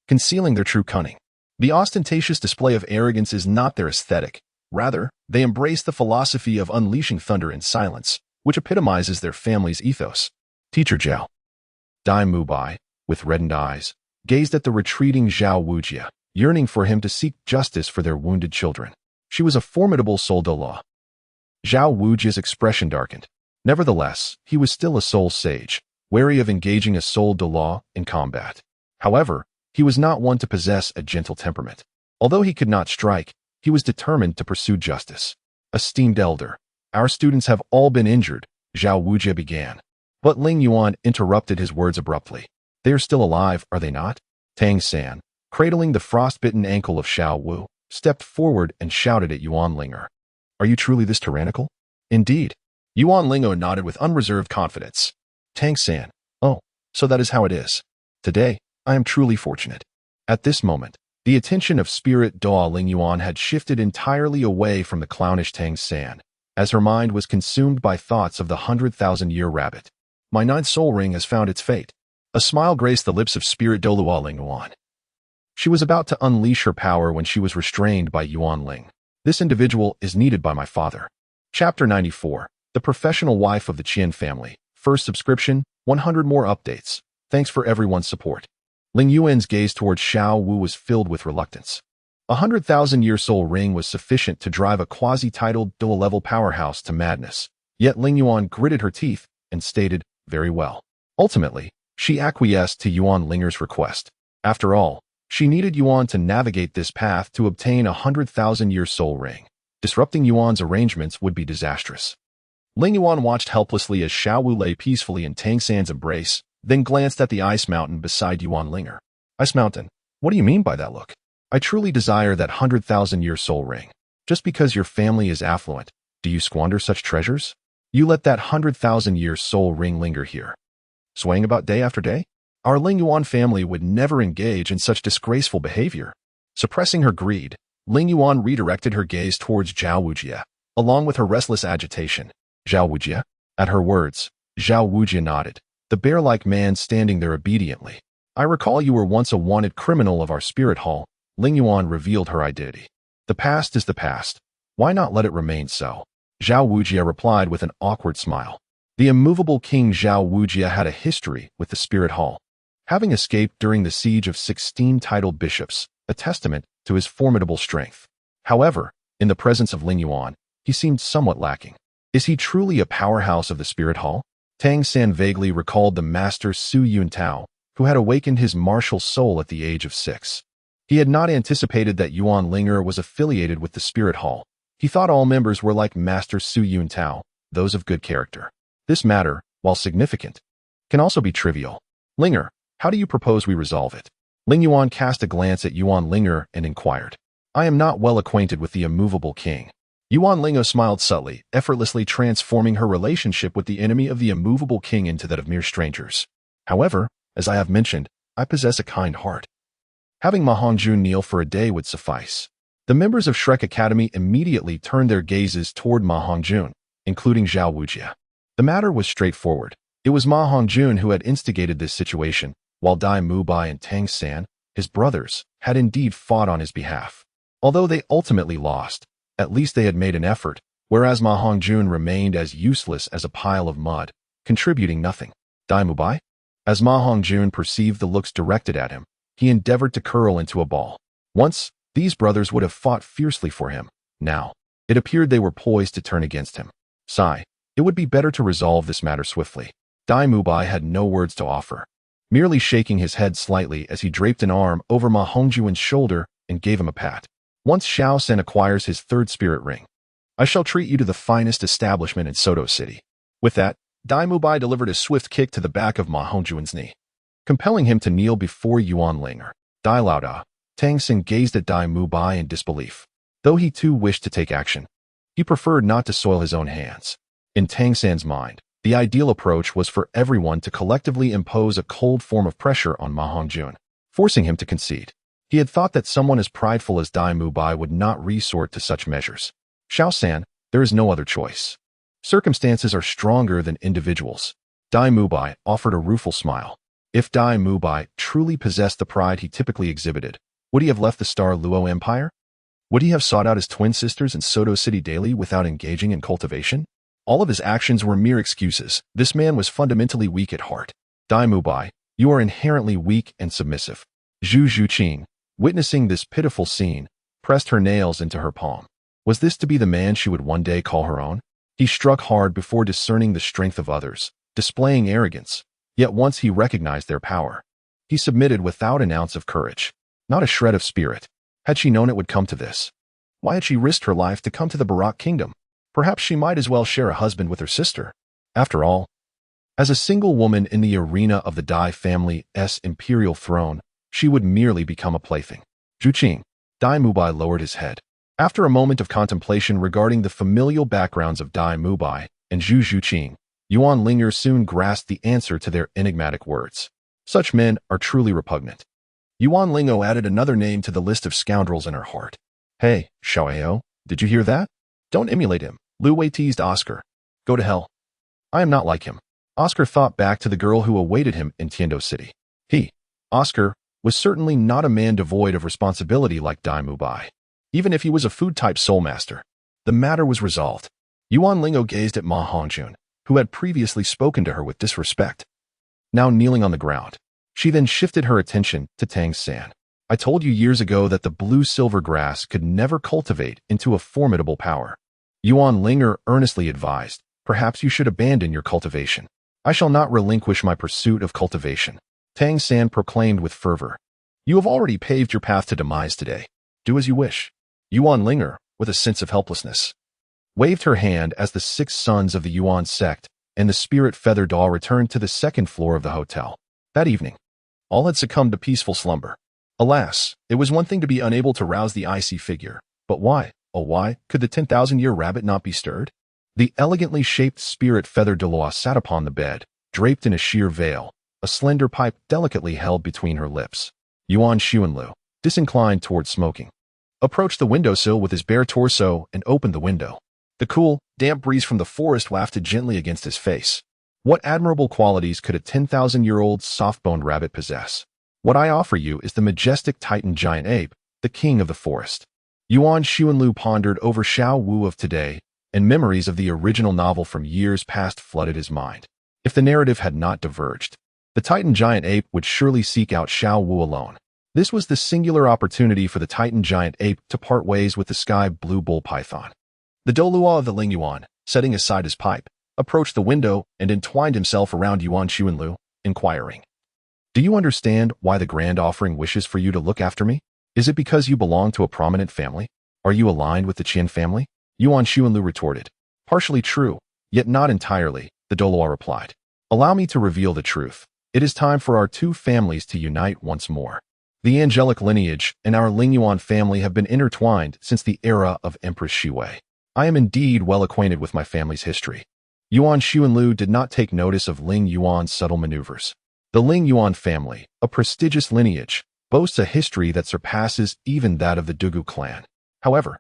concealing their true cunning. The ostentatious display of arrogance is not their aesthetic. Rather, they embrace the philosophy of unleashing thunder in silence, which epitomizes their family's ethos. Teacher Zhao. Dai Mubai, with reddened eyes, gazed at the retreating Zhao Wujia, yearning for him to seek justice for their wounded children. She was a formidable soul Douluo. Zhao Wujia's expression darkened. Nevertheless, he was still a soul sage, wary of engaging a soul Douluo in combat. However, he was not one to possess a gentle temperament. Although he could not strike, he was determined to pursue justice. Esteemed elder, our students have all been injured, Zhao Wujia began. But Ling Yuan interrupted his words abruptly. They are still alive, are they not? Tang San, cradling the frostbitten ankle of Xiao Wu, stepped forward and shouted at Yuan Ling'er. Are you truly this tyrannical? Indeed. Yuan Ling'er nodded with unreserved confidence. Tang San, oh, so that is how it is. Today, I am truly fortunate. At this moment, the attention of Spirit Doa Ling Yuan had shifted entirely away from the clownish Tang San, as her mind was consumed by thoughts of the 100,000-year rabbit. My ninth soul ring has found its fate. A smile graced the lips of Spirit Douluo Ling Yuan. She was about to unleash her power when she was restrained by Yuan Ling. This individual is needed by my father. Chapter 94. The Professional Wife of the Qian Family. First subscription, 100 more updates. Thanks for everyone's support. Ling Yuan's gaze towards Xiao Wu was filled with reluctance. 100,000-year soul ring was sufficient to drive a quasi-titled dual-level powerhouse to madness. Yet Ling Yuan gritted her teeth and stated, very well. Ultimately, she acquiesced to Yuan Ling'er's request. After all, she needed Yuan to navigate this path to obtain a 100,000-year soul ring. Disrupting Yuan's arrangements would be disastrous. Ling Yuan watched helplessly as Xiao Wu lay peacefully in Tang San's embrace, then glanced at the ice mountain beside Yuan Ling'er. Ice mountain, what do you mean by that look? I truly desire that 100,000-year soul ring. Just because your family is affluent, do you squander such treasures? You let that 100,000-year soul ring linger here, swaying about day after day? Our Ling Yuan family would never engage in such disgraceful behavior. Suppressing her greed, Ling Yuan redirected her gaze towards Zhao Wujia, along with her restless agitation. Zhao Wujia? At her words, Zhao Wujia nodded, the bear-like man standing there obediently. I recall you were once a wanted criminal of our spirit hall. Ling Yuan revealed her identity. The past is the past. Why not let it remain so? Zhao Wujia replied with an awkward smile. The immovable King Zhao Wujia had a history with the spirit hall, having escaped during the siege of 16 titled bishops, a testament to his formidable strength. However, in the presence of Ling Yuan, he seemed somewhat lacking. Is he truly a powerhouse of the spirit hall? Tang San vaguely recalled the master Su Yuntao, who had awakened his martial soul at the age of 6. He had not anticipated that Yuan Ling'er was affiliated with the spirit hall. He thought all members were like Master Su Yuntao, those of good character. This matter, while significant, can also be trivial. Ling'er, how do you propose we resolve it? Ling Yuan cast a glance at Yuan Ling'er and inquired. I am not well acquainted with the immovable king. Yuan Ling'er smiled subtly, effortlessly transforming her relationship with the enemy of the immovable king into that of mere strangers. However, as I have mentioned, I possess a kind heart. Having Ma Hongjun kneel for a day would suffice. The members of Shrek Academy immediately turned their gazes toward Ma Hongjun, including Zhao Wujia. The matter was straightforward. It was Ma Hongjun who had instigated this situation, while Dai Mubai and Tang San, his brothers, had indeed fought on his behalf. Although they ultimately lost, at least they had made an effort, whereas Ma Hongjun remained as useless as a pile of mud, contributing nothing. Dai Mubai? As Ma Hongjun perceived the looks directed at him, he endeavored to curl into a ball. Once, these brothers would have fought fiercely for him. Now, it appeared they were poised to turn against him. Sigh, it would be better to resolve this matter swiftly. Dai Mubai had no words to offer, merely shaking his head slightly as he draped an arm over Ma Hongjun's shoulder and gave him a pat. Once Xiao San acquires his third spirit ring, I shall treat you to the finest establishment in Soto City. With that, Dai Mubai delivered a swift kick to the back of Ma Hongjun's knee, compelling him to kneel before Yuan Ling'er. Dai Laoda, Tang San gazed at Dai Mubai in disbelief. Though he too wished to take action, he preferred not to soil his own hands. In Tang San's mind, the ideal approach was for everyone to collectively impose a cold form of pressure on Ma Hongjun, forcing him to concede. He had thought that someone as prideful as Dai Mubai would not resort to such measures. Xiao San, there is no other choice. Circumstances are stronger than individuals. Dai Mubai offered a rueful smile. If Dai Mubai truly possessed the pride he typically exhibited, would he have left the Star Luo Empire? Would he have sought out his twin sisters in Soto City daily without engaging in cultivation? All of his actions were mere excuses. This man was fundamentally weak at heart. Dai Mubai, you are inherently weak and submissive. Zhu Zhuqing, witnessing this pitiful scene, pressed her nails into her palm. Was this to be the man she would one day call her own? He struck hard before discerning the strength of others, displaying arrogance. Yet once he recognized their power, he submitted without an ounce of courage, not a shred of spirit. Had she known it would come to this, why had she risked her life to come to the Barak kingdom? Perhaps she might as well share a husband with her sister. After all, as a single woman in the arena of the Dai family's imperial throne, she would merely become a plaything. Zhuqing, Dai Mubai lowered his head. After a moment of contemplation regarding the familial backgrounds of Dai Mubai and Zhu Zhuqing, Yuan Ling'er soon grasped the answer to their enigmatic words. Such men are truly repugnant. Yuan Ling'er added another name to the list of scoundrels in her heart. Hey, Xiao, did you hear that? Don't emulate him, Lu Wei teased Oscar. Go to hell. I am not like him. Oscar thought back to the girl who awaited him in Tiando City. He, Oscar, was certainly not a man devoid of responsibility like Dai Mubai. Even if he was a food-type soul master, the matter was resolved. Yuan Ling'er gazed at Ma Hongjun, who had previously spoken to her with disrespect. Now kneeling on the ground, she then shifted her attention to Tang San. I told you years ago that the blue-silver grass could never cultivate into a formidable power. Yuan Ling'er earnestly advised, perhaps you should abandon your cultivation. I shall not relinquish my pursuit of cultivation. Tang San proclaimed with fervor. You have already paved your path to demise today. Do as you wish. Yuan Ling'er, with a sense of helplessness, waved her hand as the 6 sons of the Yuan sect and the spirit feather doll returned to the second floor of the hotel. That evening, all had succumbed to peaceful slumber. Alas, it was one thing to be unable to rouse the icy figure, but why, oh why, could the 10,000-year rabbit not be stirred? The elegantly shaped spirit feather Douluo sat upon the bed, draped in a sheer veil, a slender pipe delicately held between her lips. Yuan Xuanlu, disinclined toward smoking, approached the windowsill with his bare torso and opened the window. The cool, damp breeze from the forest wafted gently against his face. What admirable qualities could a 10,000-year-old soft-boned rabbit possess? What I offer you is the majestic Titan giant ape, the king of the forest. Yuan Xuanlu pondered over Xiao Wu of today, and memories of the original novel from years past flooded his mind. If the narrative had not diverged, the Titan giant ape would surely seek out Xiao Wu alone. This was the singular opportunity for the Titan giant ape to part ways with the sky blue bull python. The Douluo of the Ling Yuan, setting aside his pipe, approached the window and entwined himself around Yuan Xuanlu, inquiring, do you understand why the grand offering wishes for you to look after me? Is it because you belong to a prominent family? Are you aligned with the Qian family? Yuan Xuanlu retorted. Partially true, yet not entirely, the Douluo replied. Allow me to reveal the truth. It is time for our 2 families to unite once more. The angelic lineage and our Ling Yuan family have been intertwined since the era of Empress Shiwei. I am indeed well acquainted with my family's history. Yuan Xuanlu did not take notice of Ling Yuan's subtle maneuvers. The Ling Yuan family, a prestigious lineage, boasts a history that surpasses even that of the Dugu clan. However,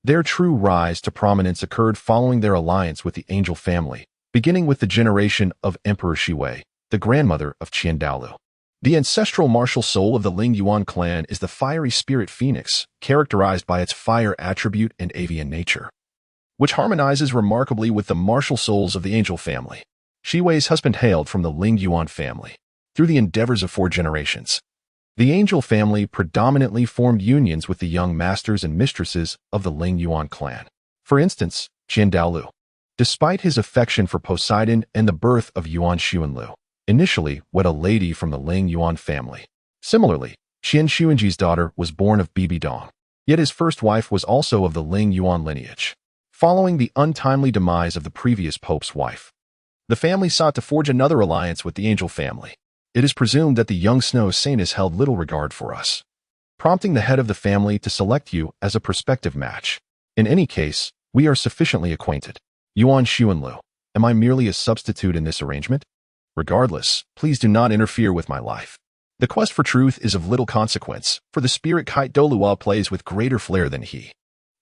their true rise to prominence occurred following their alliance with the Angel family, beginning with the generation of Emperor Shiwei, the grandmother of Qian Douluo. The ancestral martial soul of the Ling Yuan clan is the fiery spirit phoenix, characterized by its fire attribute and avian nature, which harmonizes remarkably with the martial souls of the Angel family. Shiwei's husband hailed from the Ling Yuan family. Through the endeavors of 4 generations, the Angel family predominantly formed unions with the young masters and mistresses of the Ling Yuan clan. For instance, Qian Douluo, despite his affection for Poseidon and the birth of Yuan Xuanlu, initially wed a lady from the Ling Yuan family. Similarly, Qian Xuanji's daughter was born of Bibi Dong, yet his first wife was also of the Ling Yuan lineage. Following the untimely demise of the previous pope's wife, the family sought to forge another alliance with the Angel family. It is presumed that the young snow saintess held little regard for us, prompting the head of the family to select you as a prospective match. In any case, we are sufficiently acquainted. Yuan Xuanlu, am I merely a substitute in this arrangement? Regardless, please do not interfere with my life. The quest for truth is of little consequence, for the spirit kite Douluo plays with greater flair than he.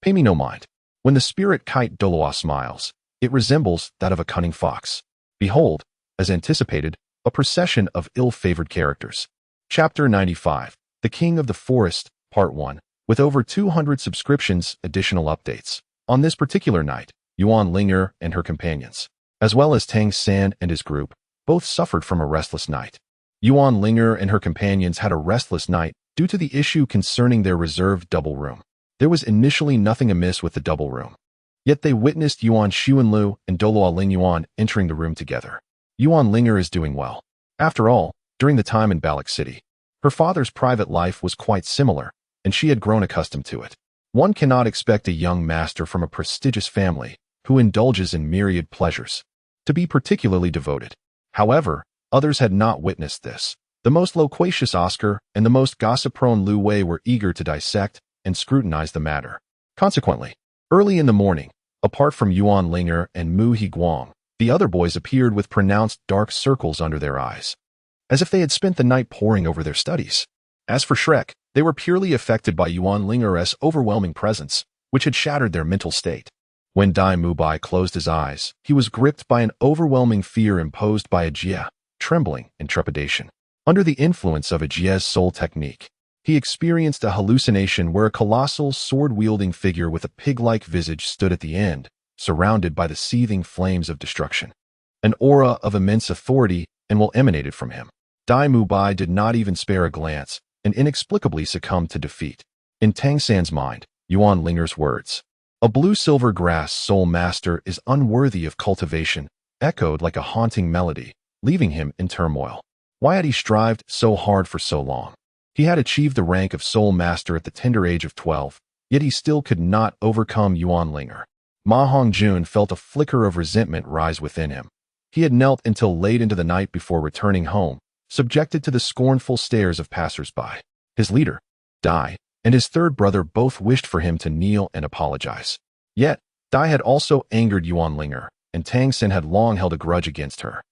Pay me no mind. When the spirit kite Douluo smiles, it resembles that of a cunning fox. Behold, as anticipated, a procession of ill-favored characters. Chapter 95, The King of the Forest, Part 1, with over 200 subscriptions, additional updates. On this particular night, Yuan Ling'er and her companions, as well as Tang San and his group, both suffered from a restless night. Yuan Ling'er and her companions had a restless night due to the issue concerning their reserved double room. There was initially nothing amiss with the double room. Yet they witnessed Yuan Xuanlu and Douluo Lingyuan entering the room together. Yuan Ling'er is doing well. After all, during the time in Balak City, her father's private life was quite similar, and she had grown accustomed to it. One cannot expect a young master from a prestigious family, who indulges in myriad pleasures, to be particularly devoted. However, others had not witnessed this. The most loquacious Oscar and the most gossip-prone Lu Wei were eager to dissect and scrutinize the matter. Consequently, early in the morning, apart from Yuan Ling'er and Mu Higuang, the other boys appeared with pronounced dark circles under their eyes, as if they had spent the night poring over their studies. As for Shrek, they were purely affected by Yuan Ling'er's overwhelming presence, which had shattered their mental state. When Dai Mubai closed his eyes, he was gripped by an overwhelming fear imposed by a Jia, trembling and trepidation. Under the influence of a Jia's soul technique, he experienced a hallucination where a colossal sword-wielding figure with a pig-like visage stood at the end, surrounded by the seething flames of destruction. An aura of immense authority and will emanated from him. Dai Mubai did not even spare a glance, and inexplicably succumbed to defeat. In Tang San's mind, Yuan Ling'er's words, "A blue-silver grass soul master is unworthy of cultivation," echoed like a haunting melody, leaving him in turmoil. Why had he strived so hard for so long? He had achieved the rank of soul master at the tender age of 12, yet he still could not overcome Yuan Ling'er. Ma Hongjun felt a flicker of resentment rise within him. He had knelt until late into the night before returning home, subjected to the scornful stares of passers-by. His leader, Dai, and his third brother both wished for him to kneel and apologize. Yet, Dai had also angered Yuan Ling'er, and Tang San had long held a grudge against her.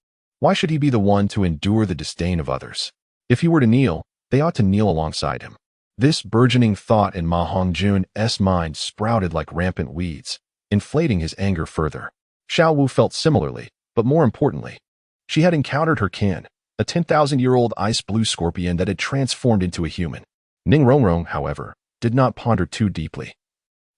Why should he be the one to endure the disdain of others? If he were to kneel, they ought to kneel alongside him. This burgeoning thought in Ma Hongjun's mind sprouted like rampant weeds, inflating his anger further. Xiao Wu felt similarly, but more importantly, she had encountered her kin, a 10,000-year-old ice-blue scorpion that had transformed into a human. Ning Rongrong, however, did not ponder too deeply.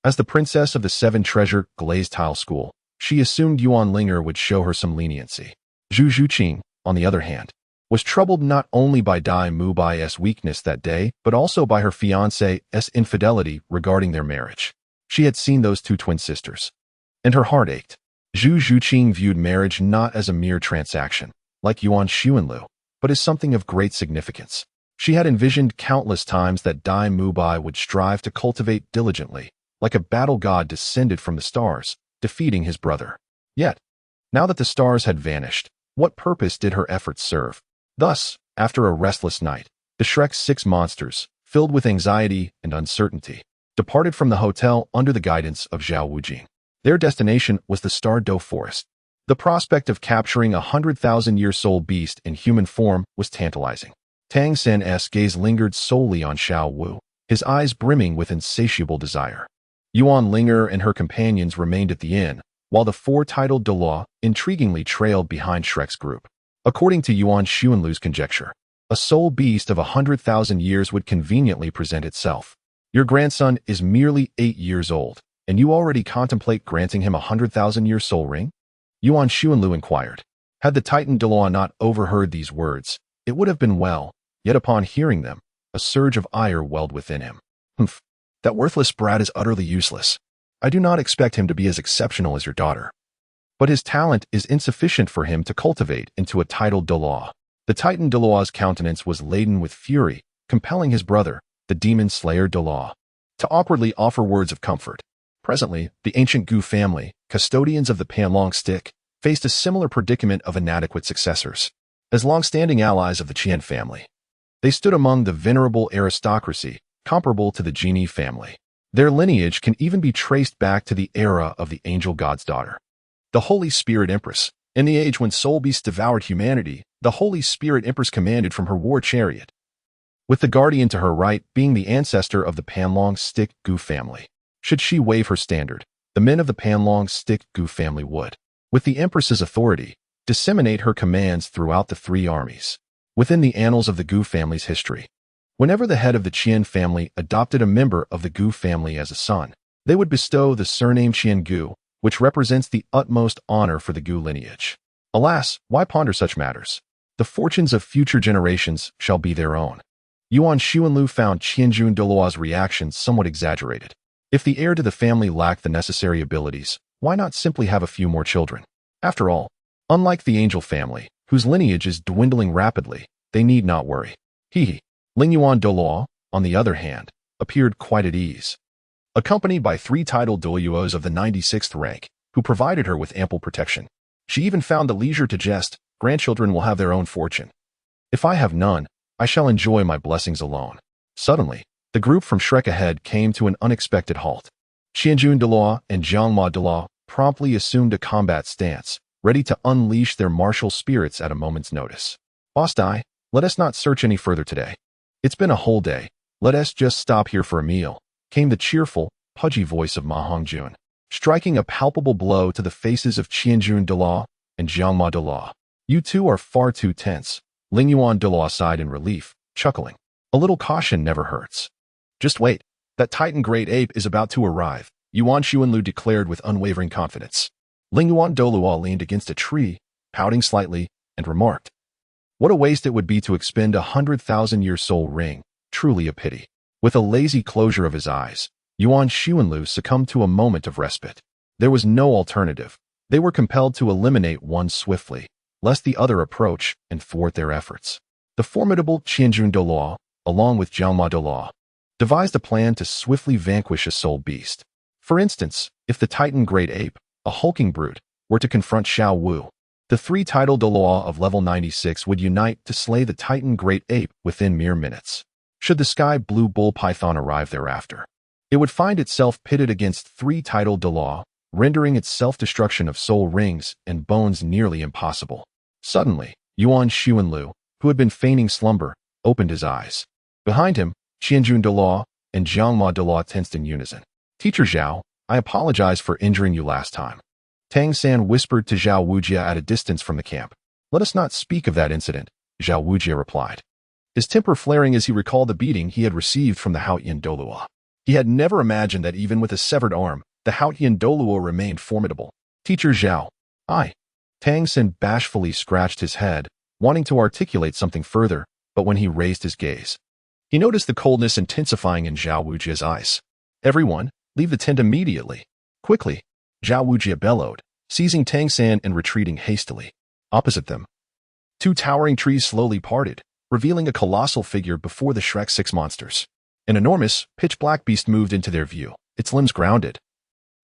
As the princess of the Seven Treasure Glazed Tile School, she assumed Yuan Ling'er would show her some leniency. Zhu Zhuqing, on the other hand, was troubled not only by Dai Mubai's weakness that day, but also by her fiancé's infidelity regarding their marriage. She had seen those two twin sisters, and her heart ached. Zhu Zhuqing viewed marriage not as a mere transaction, like Yuan Xuanlu, but as something of great significance. She had envisioned countless times that Dai Mubai would strive to cultivate diligently, like a battle god descended from the stars, defeating his brother. Yet, now that the stars had vanished, what purpose did her efforts serve? Thus, after a restless night, the Shrek's 6 monsters, filled with anxiety and uncertainty, departed from the hotel under the guidance of Zhao Wujing. Their destination was the Star Do Forest. The prospect of capturing a 100,000-year soul beast in human form was tantalizing. Tang San's gaze lingered solely on Xiao Wu, his eyes brimming with insatiable desire. Yuan Ling'er and her companions remained at the inn, while the 4-titled Douluo intriguingly trailed behind Shrek's group. According to Yuan Xuanlu's conjecture, a soul beast of 100,000 years would conveniently present itself. Your grandson is merely 8 years old, and you already contemplate granting him a 100,000-year soul ring? Yuan Xuanlu inquired. Had the Titan Douluo not overheard these words, it would have been well, yet upon hearing them, a surge of ire welled within him. Humph, that worthless brat is utterly useless. I do not expect him to be as exceptional as your daughter. But his talent is insufficient for him to cultivate into a titled Douluo. The Titan Douluo's countenance was laden with fury, compelling his brother, the demon slayer Douluo, to awkwardly offer words of comfort. Presently, the ancient Gu family, custodians of the Panlong stick, faced a similar predicament of inadequate successors. As long-standing allies of the Qian family, they stood among the venerable aristocracy, comparable to the Genie family. Their lineage can even be traced back to the era of the angel god's daughter, the Holy Spirit Empress. In the age when soul beasts devoured humanity, the Holy Spirit Empress commanded from her war chariot, with the guardian to her right being the ancestor of the Panlong Stick Gu family. Should she waive her standard, the men of the Panlong Stick Gu family would, with the Empress's authority, disseminate her commands throughout the three armies. Within the annals of the Gu family's history, whenever the head of the Qian family adopted a member of the Gu family as a son, they would bestow the surname Qian Gu, which represents the utmost honor for the Gu lineage. Alas, why ponder such matters? The fortunes of future generations shall be their own. Yuan Xuanlu found Qianjun Douluo's reaction somewhat exaggerated. If the heir to the family lacked the necessary abilities, why not simply have a few more children? After all, unlike the Angel family, whose lineage is dwindling rapidly, they need not worry. Lingyuan Douluo, on the other hand, appeared quite at ease. Accompanied by 3 titled Douluos of the 96th rank, who provided her with ample protection. She even found the leisure to jest, grandchildren will have their own fortune. If I have none, I shall enjoy my blessings alone. Suddenly, the group from Shrek ahead came to an unexpected halt. Qianjun Douluo and Jiangma Douluo promptly assumed a combat stance, ready to unleash their martial spirits at a moment's notice. Boss Dai, let us not search any further today. It's been a whole day. Let us just stop here for a meal, came the cheerful, pudgy voice of Ma Hongjun, striking a palpable blow to the faces of Qianjun Douluo and Jiangma Douluo. You two are far too tense. Lingyuan Douluo sighed in relief, chuckling. A little caution never hurts. Just wait. That Titan Great Ape is about to arrive, Yuan Xuanlu declared with unwavering confidence. Lingyuan Douluo leaned against a tree, pouting slightly, and remarked, what a waste it would be to expend 100,000-year soul ring, truly a pity. With a lazy closure of his eyes, Yuan Xuanlu succumbed to a moment of respite. There was no alternative. They were compelled to eliminate one swiftly, lest the other approach and thwart their efforts. The formidable Qianjun Douluo, along with Jiangma Douluo, devised a plan to swiftly vanquish a soul beast. For instance, if the Titan Great Ape, a hulking brute, were to confront Xiao Wu, the 3 titled Douluo of level 96 would unite to slay the Titan Great Ape within mere minutes. Should the Sky Blue Bull Python arrive thereafter, it would find itself pitted against 3 titled Douluo, rendering its self-destruction of soul rings and bones nearly impossible. Suddenly, Yuan Xuanlu, who had been feigning slumber, opened his eyes. Behind him, Qianjun Douluo and Jiangma Douluo tensed in unison. Teacher Zhao, I apologize for injuring you last time. Tang San whispered to Zhao Wujia at a distance from the camp. Let us not speak of that incident, Zhao Wujia replied, his temper flaring as he recalled the beating he had received from the Haotian Douluo. He had never imagined that even with a severed arm, the Haotian Douluo remained formidable. Teacher Zhao, Tang San bashfully scratched his head, wanting to articulate something further, but when he raised his gaze, he noticed the coldness intensifying in Zhao Wujia's eyes. Everyone, leave the tent immediately. Quickly, Zhao Wujia bellowed, seizing Tang San and retreating hastily. Opposite them, 2 towering trees slowly parted, revealing a colossal figure before the Shrek 6 monsters. An enormous, pitch-black beast moved into their view, its limbs grounded,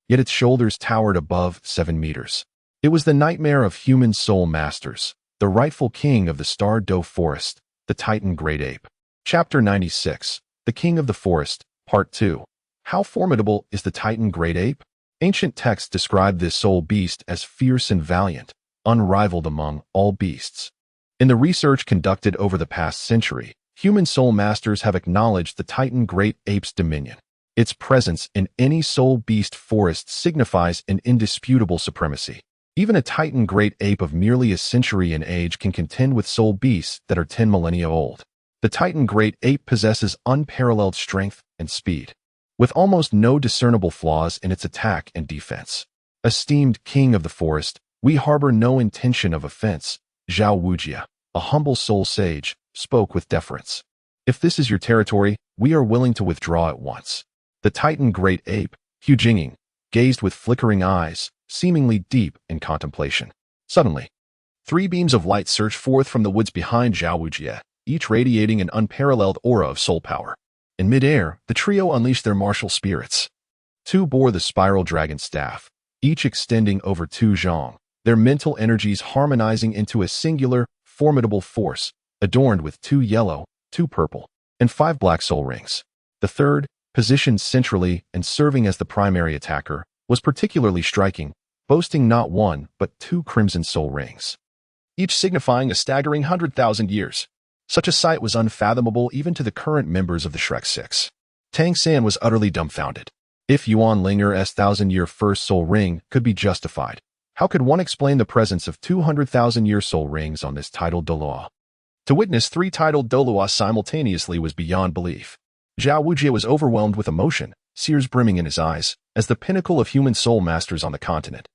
yet its shoulders towered above 7 meters. It was the nightmare of human soul masters, the rightful king of the Star Doe Forest, the Titan Great Ape. Chapter 96, The King of the Forest, Part 2. How formidable is the Titan Great Ape? Ancient texts describe this soul beast as fierce and valiant, unrivaled among all beasts. In the research conducted over the past century, human soul masters have acknowledged the Titan Great Ape's dominion. Its presence in any soul beast forest signifies an indisputable supremacy. Even a Titan Great Ape of merely a century in age can contend with soul beasts that are 10 millennia old. The Titan Great Ape possesses unparalleled strength and speed, with almost no discernible flaws in its attack and defense. Esteemed king of the forest, we harbor no intention of offense, Zhao Wujia, a humble soul sage, spoke with deference. If this is your territory, we are willing to withdraw at once. The Titan Great Ape, Hu Jinging, gazed with flickering eyes, seemingly deep in contemplation. Suddenly, 3 beams of light surged forth from the woods behind Zhao Wujia, each radiating an unparalleled aura of soul power. In midair, the trio unleashed their martial spirits. 2 bore the spiral dragon staff, each extending over 2 zhong, their mental energies harmonizing into a singular, formidable force, adorned with 2 yellow, 2 purple, and 5 black soul rings. The third, positioned centrally and serving as the primary attacker, was particularly striking, boasting not 1 but 2 crimson soul rings, each signifying a staggering 100,000 years. Such a sight was unfathomable even to the current members of the Shrek Six. Tang San was utterly dumbfounded. If Yuan Ling'er's thousand-year first soul ring could be justified, how could one explain the presence of 200,000-year soul rings on this titled Douluo? To witness 3 titled Douluo simultaneously was beyond belief. Zhao Wujie was overwhelmed with emotion, tears brimming in his eyes, as the pinnacle of human soul masters on the continent.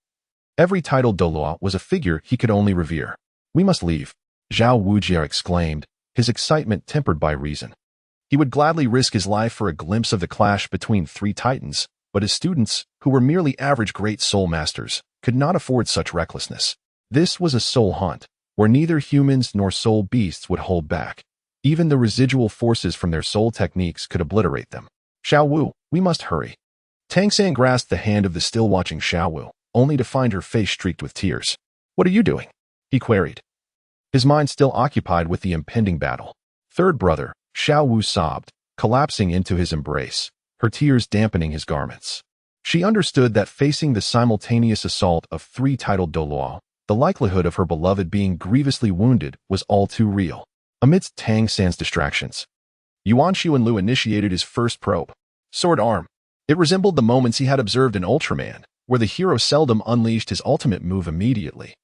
Every titled Douluo was a figure he could only revere. "We must leave," Zhao Wujie exclaimed, his excitement tempered by reason. He would gladly risk his life for a glimpse of the clash between 3 titans, but his students, who were merely average great soul masters, could not afford such recklessness. This was a soul hunt, where neither humans nor soul beasts would hold back. Even the residual forces from their soul techniques could obliterate them. "Xiao Wu, we must hurry." Tang San grasped the hand of the still-watching Xiao Wu, only to find her face streaked with tears. "What are you doing?" he queried, his mind still occupied with the impending battle. "Third brother," Xiao Wu sobbed, collapsing into his embrace, her tears dampening his garments. She understood that facing the simultaneous assault of 3 titled Douluo, the likelihood of her beloved being grievously wounded was all too real. Amidst Tang San's distractions, Yuan Xuanlu initiated his first probe. Sword arm. It resembled the moments he had observed in Ultraman, where the hero seldom unleashed his ultimate move immediately,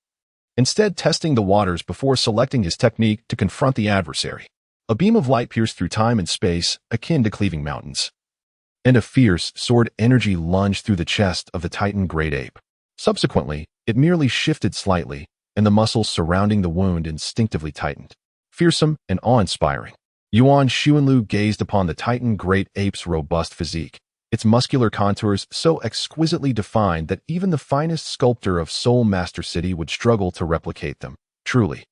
instead testing the waters before selecting his technique to confront the adversary. A beam of light pierced through time and space, akin to cleaving mountains, and a fierce sword energy lunged through the chest of the Titan Great Ape. Subsequently, it merely shifted slightly, and the muscles surrounding the wound instinctively tightened. Fearsome and awe-inspiring, Yuan Xuanlu gazed upon the Titan Great Ape's robust physique, its muscular contours so exquisitely defined that even the finest sculptor of Soul Master City would struggle to replicate them. Truly,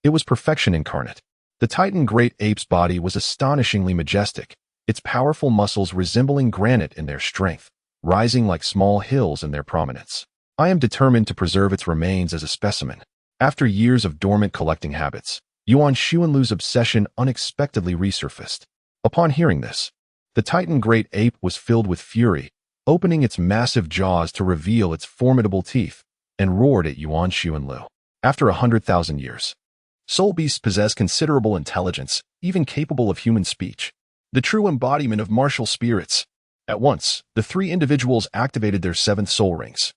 it was perfection incarnate. The Titan Great Ape's body was astonishingly majestic, its powerful muscles resembling granite in their strength, rising like small hills in their prominence. I am determined to preserve its remains as a specimen. After years of dormant collecting habits, Yuan Xuanlu's obsession unexpectedly resurfaced. Upon hearing this, the Titan Great Ape was filled with fury, opening its massive jaws to reveal its formidable teeth, and roared at Yuan Xuanlu. After 100,000 years, soul beasts possess considerable intelligence, even capable of human speech. The true embodiment of martial spirits. At once, the 3 individuals activated their 7th soul rings,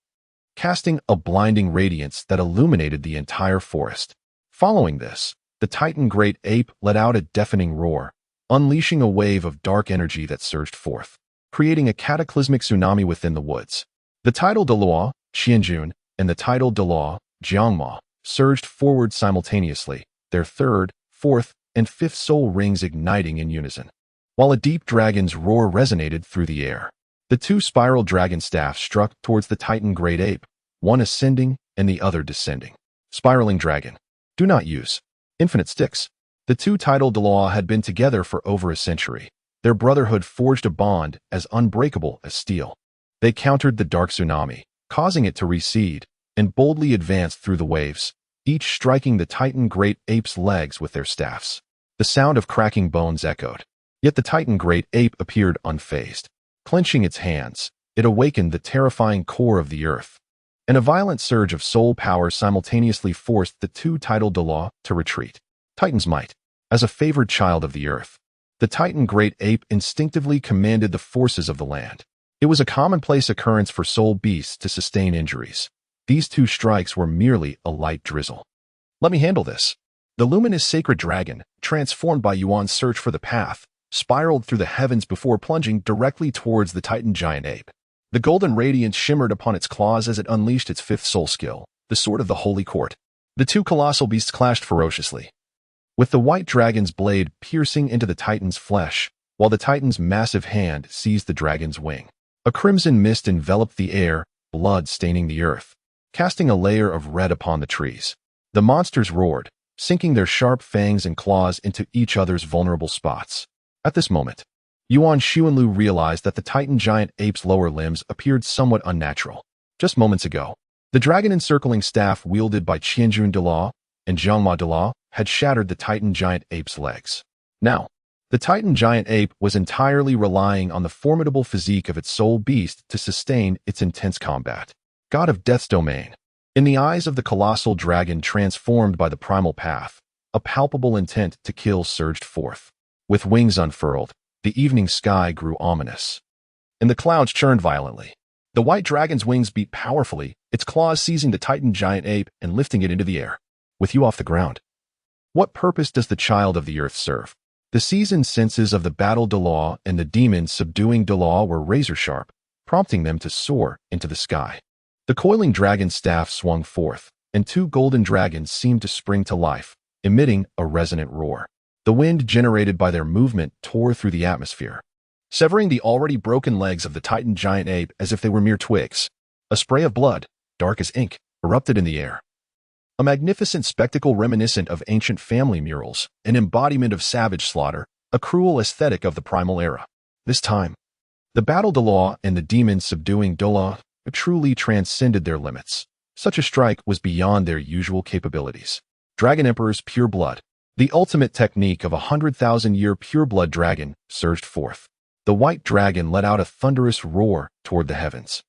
casting a blinding radiance that illuminated the entire forest. Following this, the Titan Great Ape let out a deafening roar, unleashing a wave of dark energy that surged forth, creating a cataclysmic tsunami within the woods. The tidal Douluo, Qianjun, and the tidal Douluo, Jiangma, surged forward simultaneously, their 3rd, 4th, and 5th soul rings igniting in unison, while a deep dragon's roar resonated through the air. The 2 spiral dragon staffs struck towards the Titan Great Ape, one ascending and the other descending. Spiraling dragon. Do not use. Infinite sticks. The 2 titled Douluo had been together for over a century. Their brotherhood forged a bond as unbreakable as steel. They countered the dark tsunami, causing it to recede, and boldly advanced through the waves, each striking the Titan Great Ape's legs with their staffs. The sound of cracking bones echoed. Yet the Titan Great Ape appeared unfazed. Clenching its hands, it awakened the terrifying core of the earth, and a violent surge of soul power simultaneously forced the 2 titled Douluo to retreat. Titan's might. As a favored child of the earth, the Titan Great Ape instinctively commanded the forces of the land. It was a commonplace occurrence for soul beasts to sustain injuries. These 2 strikes were merely a light drizzle. Let me handle this. The luminous sacred dragon, transformed by Yuan's search for the path, spiraled through the heavens before plunging directly towards the Titan giant ape. The golden radiance shimmered upon its claws as it unleashed its 5th soul skill, the Sword of the Holy Court. The 2 colossal beasts clashed ferociously, with the white dragon's blade piercing into the Titan's flesh, while the Titan's massive hand seized the dragon's wing. A crimson mist enveloped the air, blood staining the earth, casting a layer of red upon the trees. The monsters roared, sinking their sharp fangs and claws into each other's vulnerable spots. At this moment, Yuan Xuanlu realized that the Titan giant ape's lower limbs appeared somewhat unnatural. Just moments ago, the dragon-encircling staff wielded by Qianjun Douluo and Jiangma Douluo had shattered the Titan giant ape's legs. Now, the Titan giant ape was entirely relying on the formidable physique of its soul beast to sustain its intense combat. God of Death's domain. In the eyes of the colossal dragon transformed by the primal path, a palpable intent to kill surged forth. With wings unfurled, the evening sky grew ominous, and the clouds churned violently. The white dragon's wings beat powerfully, its claws seizing the Titan giant ape and lifting it into the air. With you off the ground, what purpose does the child of the earth serve? The seasoned senses of the battle Douluo and the demons subduing Douluo were razor-sharp, prompting them to soar into the sky. The coiling dragon staff swung forth, and two golden dragons seemed to spring to life, emitting a resonant roar. The wind generated by their movement tore through the atmosphere, severing the already broken legs of the Titan giant ape as if they were mere twigs. A spray of blood, dark as ink, erupted in the air. A magnificent spectacle reminiscent of ancient family murals, an embodiment of savage slaughter, a cruel aesthetic of the primal era. This time, the battle Douluo and the demons subduing Douluo truly transcended their limits. Such a strike was beyond their usual capabilities. Dragon Emperor's pure blood, the ultimate technique of a 100,000-year pure-blood dragon, surged forth. The white dragon let out a thunderous roar toward the heavens,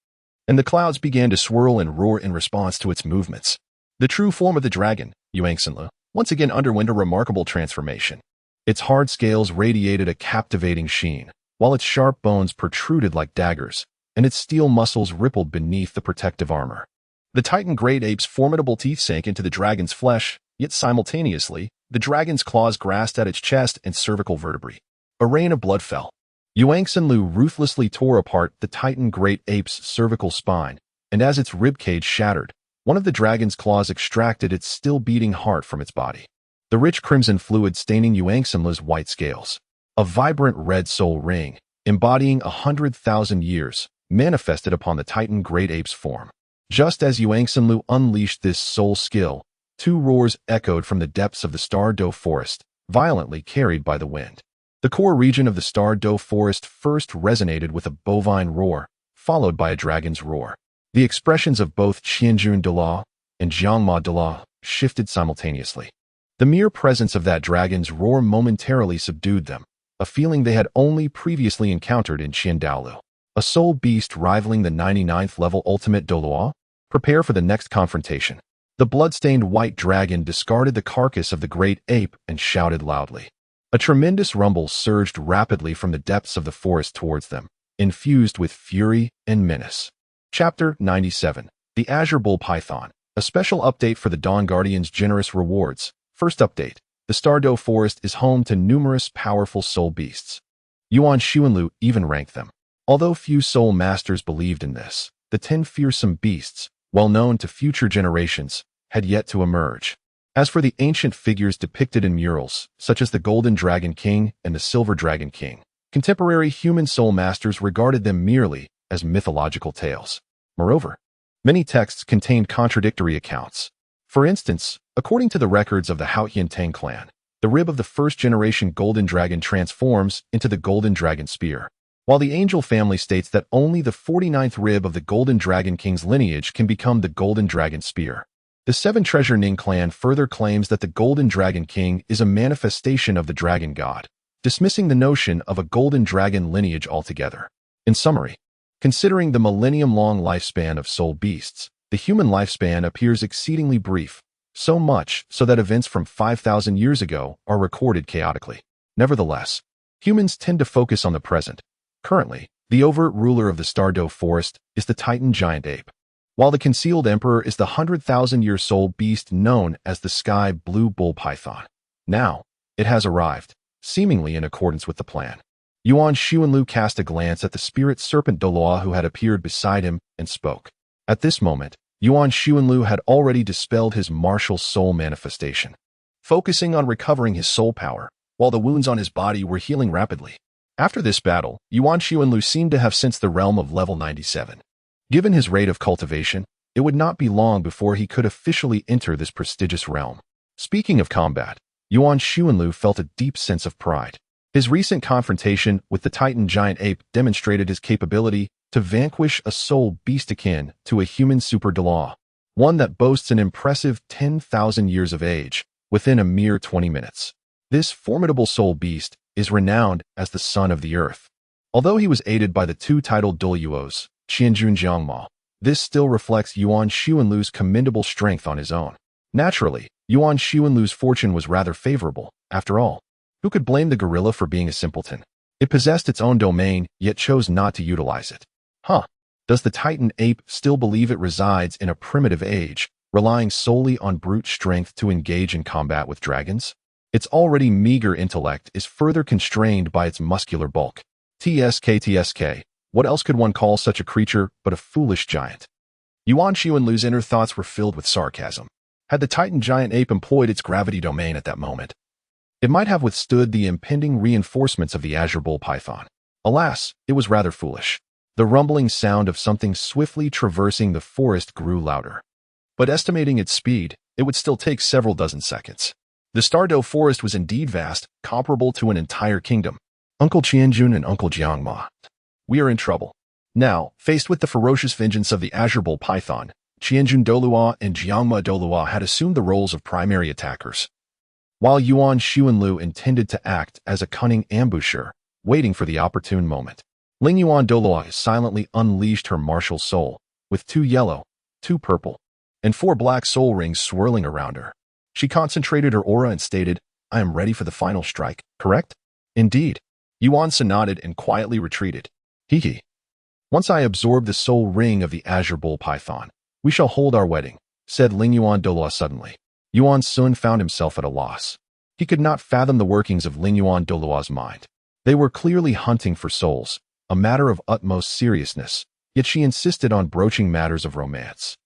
and the clouds began to swirl and roar in response to its movements. The true form of the dragon, Yuan Ling'er, once again underwent a remarkable transformation. Its hard scales radiated a captivating sheen, while its sharp bones protruded like daggers, and its steel muscles rippled beneath the protective armor. The Titan great ape's formidable teeth sank into the dragon's flesh, yet simultaneously, the dragon's claws grasped at its chest and cervical vertebrae. A rain of blood fell. Yuan Ling'er ruthlessly tore apart the Titan great ape's cervical spine, and as its ribcage shattered, one of the dragon's claws extracted its still-beating heart from its body. The rich crimson fluid staining Yuan Ling'er's white scales. A vibrant red soul ring, embodying 100,000 years, manifested upon the Titan great ape's form. Just as Yuan Ling'er unleashed this soul skill, two roars echoed from the depths of the Star Do forest, violently carried by the wind. The core region of the Star Do forest first resonated with a bovine roar, followed by a dragon's roar. The expressions of both Qianjun Douluo and Jiangma Douluo shifted simultaneously. The mere presence of that dragon's roar momentarily subdued them, a feeling they had only previously encountered in Douluo. A soul beast rivaling the 99th level ultimate Douluo? Prepare for the next confrontation. The blood-stained white dragon discarded the carcass of the great ape and shouted loudly. A tremendous rumble surged rapidly from the depths of the forest towards them, infused with fury and menace. Chapter 97. The Azure Bull Python. A special update for the Dawn Guardian's generous rewards. First update. The Star Do forest is home to numerous powerful soul beasts. Yuan Ling'er even ranked them. Although few soul masters believed in this, the 10 fearsome beasts, well known to future generations, had yet to emerge. As for the ancient figures depicted in murals, such as the Golden Dragon King and the Silver Dragon King, contemporary human soul masters regarded them merely as mythological tales. Moreover, many texts contained contradictory accounts. For instance, according to the records of the Haotian Tang clan, the rib of the first-generation Golden Dragon transforms into the Golden Dragon Spear, while the Angel family states that only the 49th rib of the Golden Dragon King's lineage can become the Golden Dragon Spear. The Seven Treasure Ning clan further claims that the Golden Dragon King is a manifestation of the Dragon God, dismissing the notion of a Golden Dragon lineage altogether. In summary, considering the millennium-long lifespan of soul beasts, the human lifespan appears exceedingly brief, so much so that events from 5,000 years ago are recorded chaotically. Nevertheless, humans tend to focus on the present. Currently, the overt ruler of the Star Do forest is the Titan giant ape, while the concealed emperor is the 100,000-year soul beast known as the Sky Blue Bull Python. Now, it has arrived, seemingly in accordance with the plan. Yuan Ling'er cast a glance at the spirit serpent Douluo who had appeared beside him and spoke. At this moment, Yuan Ling'er had already dispelled his martial soul manifestation, focusing on recovering his soul power, while the wounds on his body were healing rapidly. After this battle, Yuan Ling'er seemed to have sensed the realm of level 97. Given his rate of cultivation, it would not be long before he could officially enter this prestigious realm. Speaking of combat, Yuan Ling'er felt a deep sense of pride. His recent confrontation with the Titan giant ape demonstrated his capability to vanquish a soul beast akin to a human super Douluo, one that boasts an impressive 10,000 years of age, within a mere 20 minutes. This formidable soul beast is renowned as the Son of the Earth. Although he was aided by the two titled Douluos, Qianjun Jiangma, this still reflects Yuan Ling'er's commendable strength on his own. Naturally, Yuan Xiwenlu's fortune was rather favorable, after all. Who could blame the gorilla for being a simpleton? It possessed its own domain, yet chose not to utilize it. Does the Titan ape still believe it resides in a primitive age, relying solely on brute strength to engage in combat with dragons? Its already meager intellect is further constrained by its muscular bulk. TSK, what else could one call such a creature but a foolish giant? Yuan Xiwenlu's inner thoughts were filled with sarcasm. Had the Titan giant ape employed its gravity domain at that moment, it might have withstood the impending reinforcements of the azure bull python. Alas, it was rather foolish. The rumbling sound of something swiftly traversing the forest grew louder. But estimating its speed, it would still take several dozen seconds. The Stardow forest was indeed vast, comparable to an entire kingdom. Uncle Qianjun and Uncle Jiangma. We are in trouble. Now, faced with the ferocious vengeance of the azure bull python, Qianjun Douluo and Jiangma Douluo had assumed the roles of primary attackers, while Yuan Xiwenlu intended to act as a cunning ambusher, waiting for the opportune moment. Lingyuan Douluo silently unleashed her martial soul, with 2 yellow, 2 purple, and 4 black soul rings swirling around her. She concentrated her aura and stated, "I am ready for the final strike, correct?" "Indeed." Yuan nodded and quietly retreated. "Hee. Once I absorb the soul ring of the azure bull python, we shall hold our wedding," said Lingyuan Douluo suddenly. Yuan soon found himself at a loss. He could not fathom the workings of Lingyuan Douluo's mind. They were clearly hunting for souls, a matter of utmost seriousness, yet she insisted on broaching matters of romance.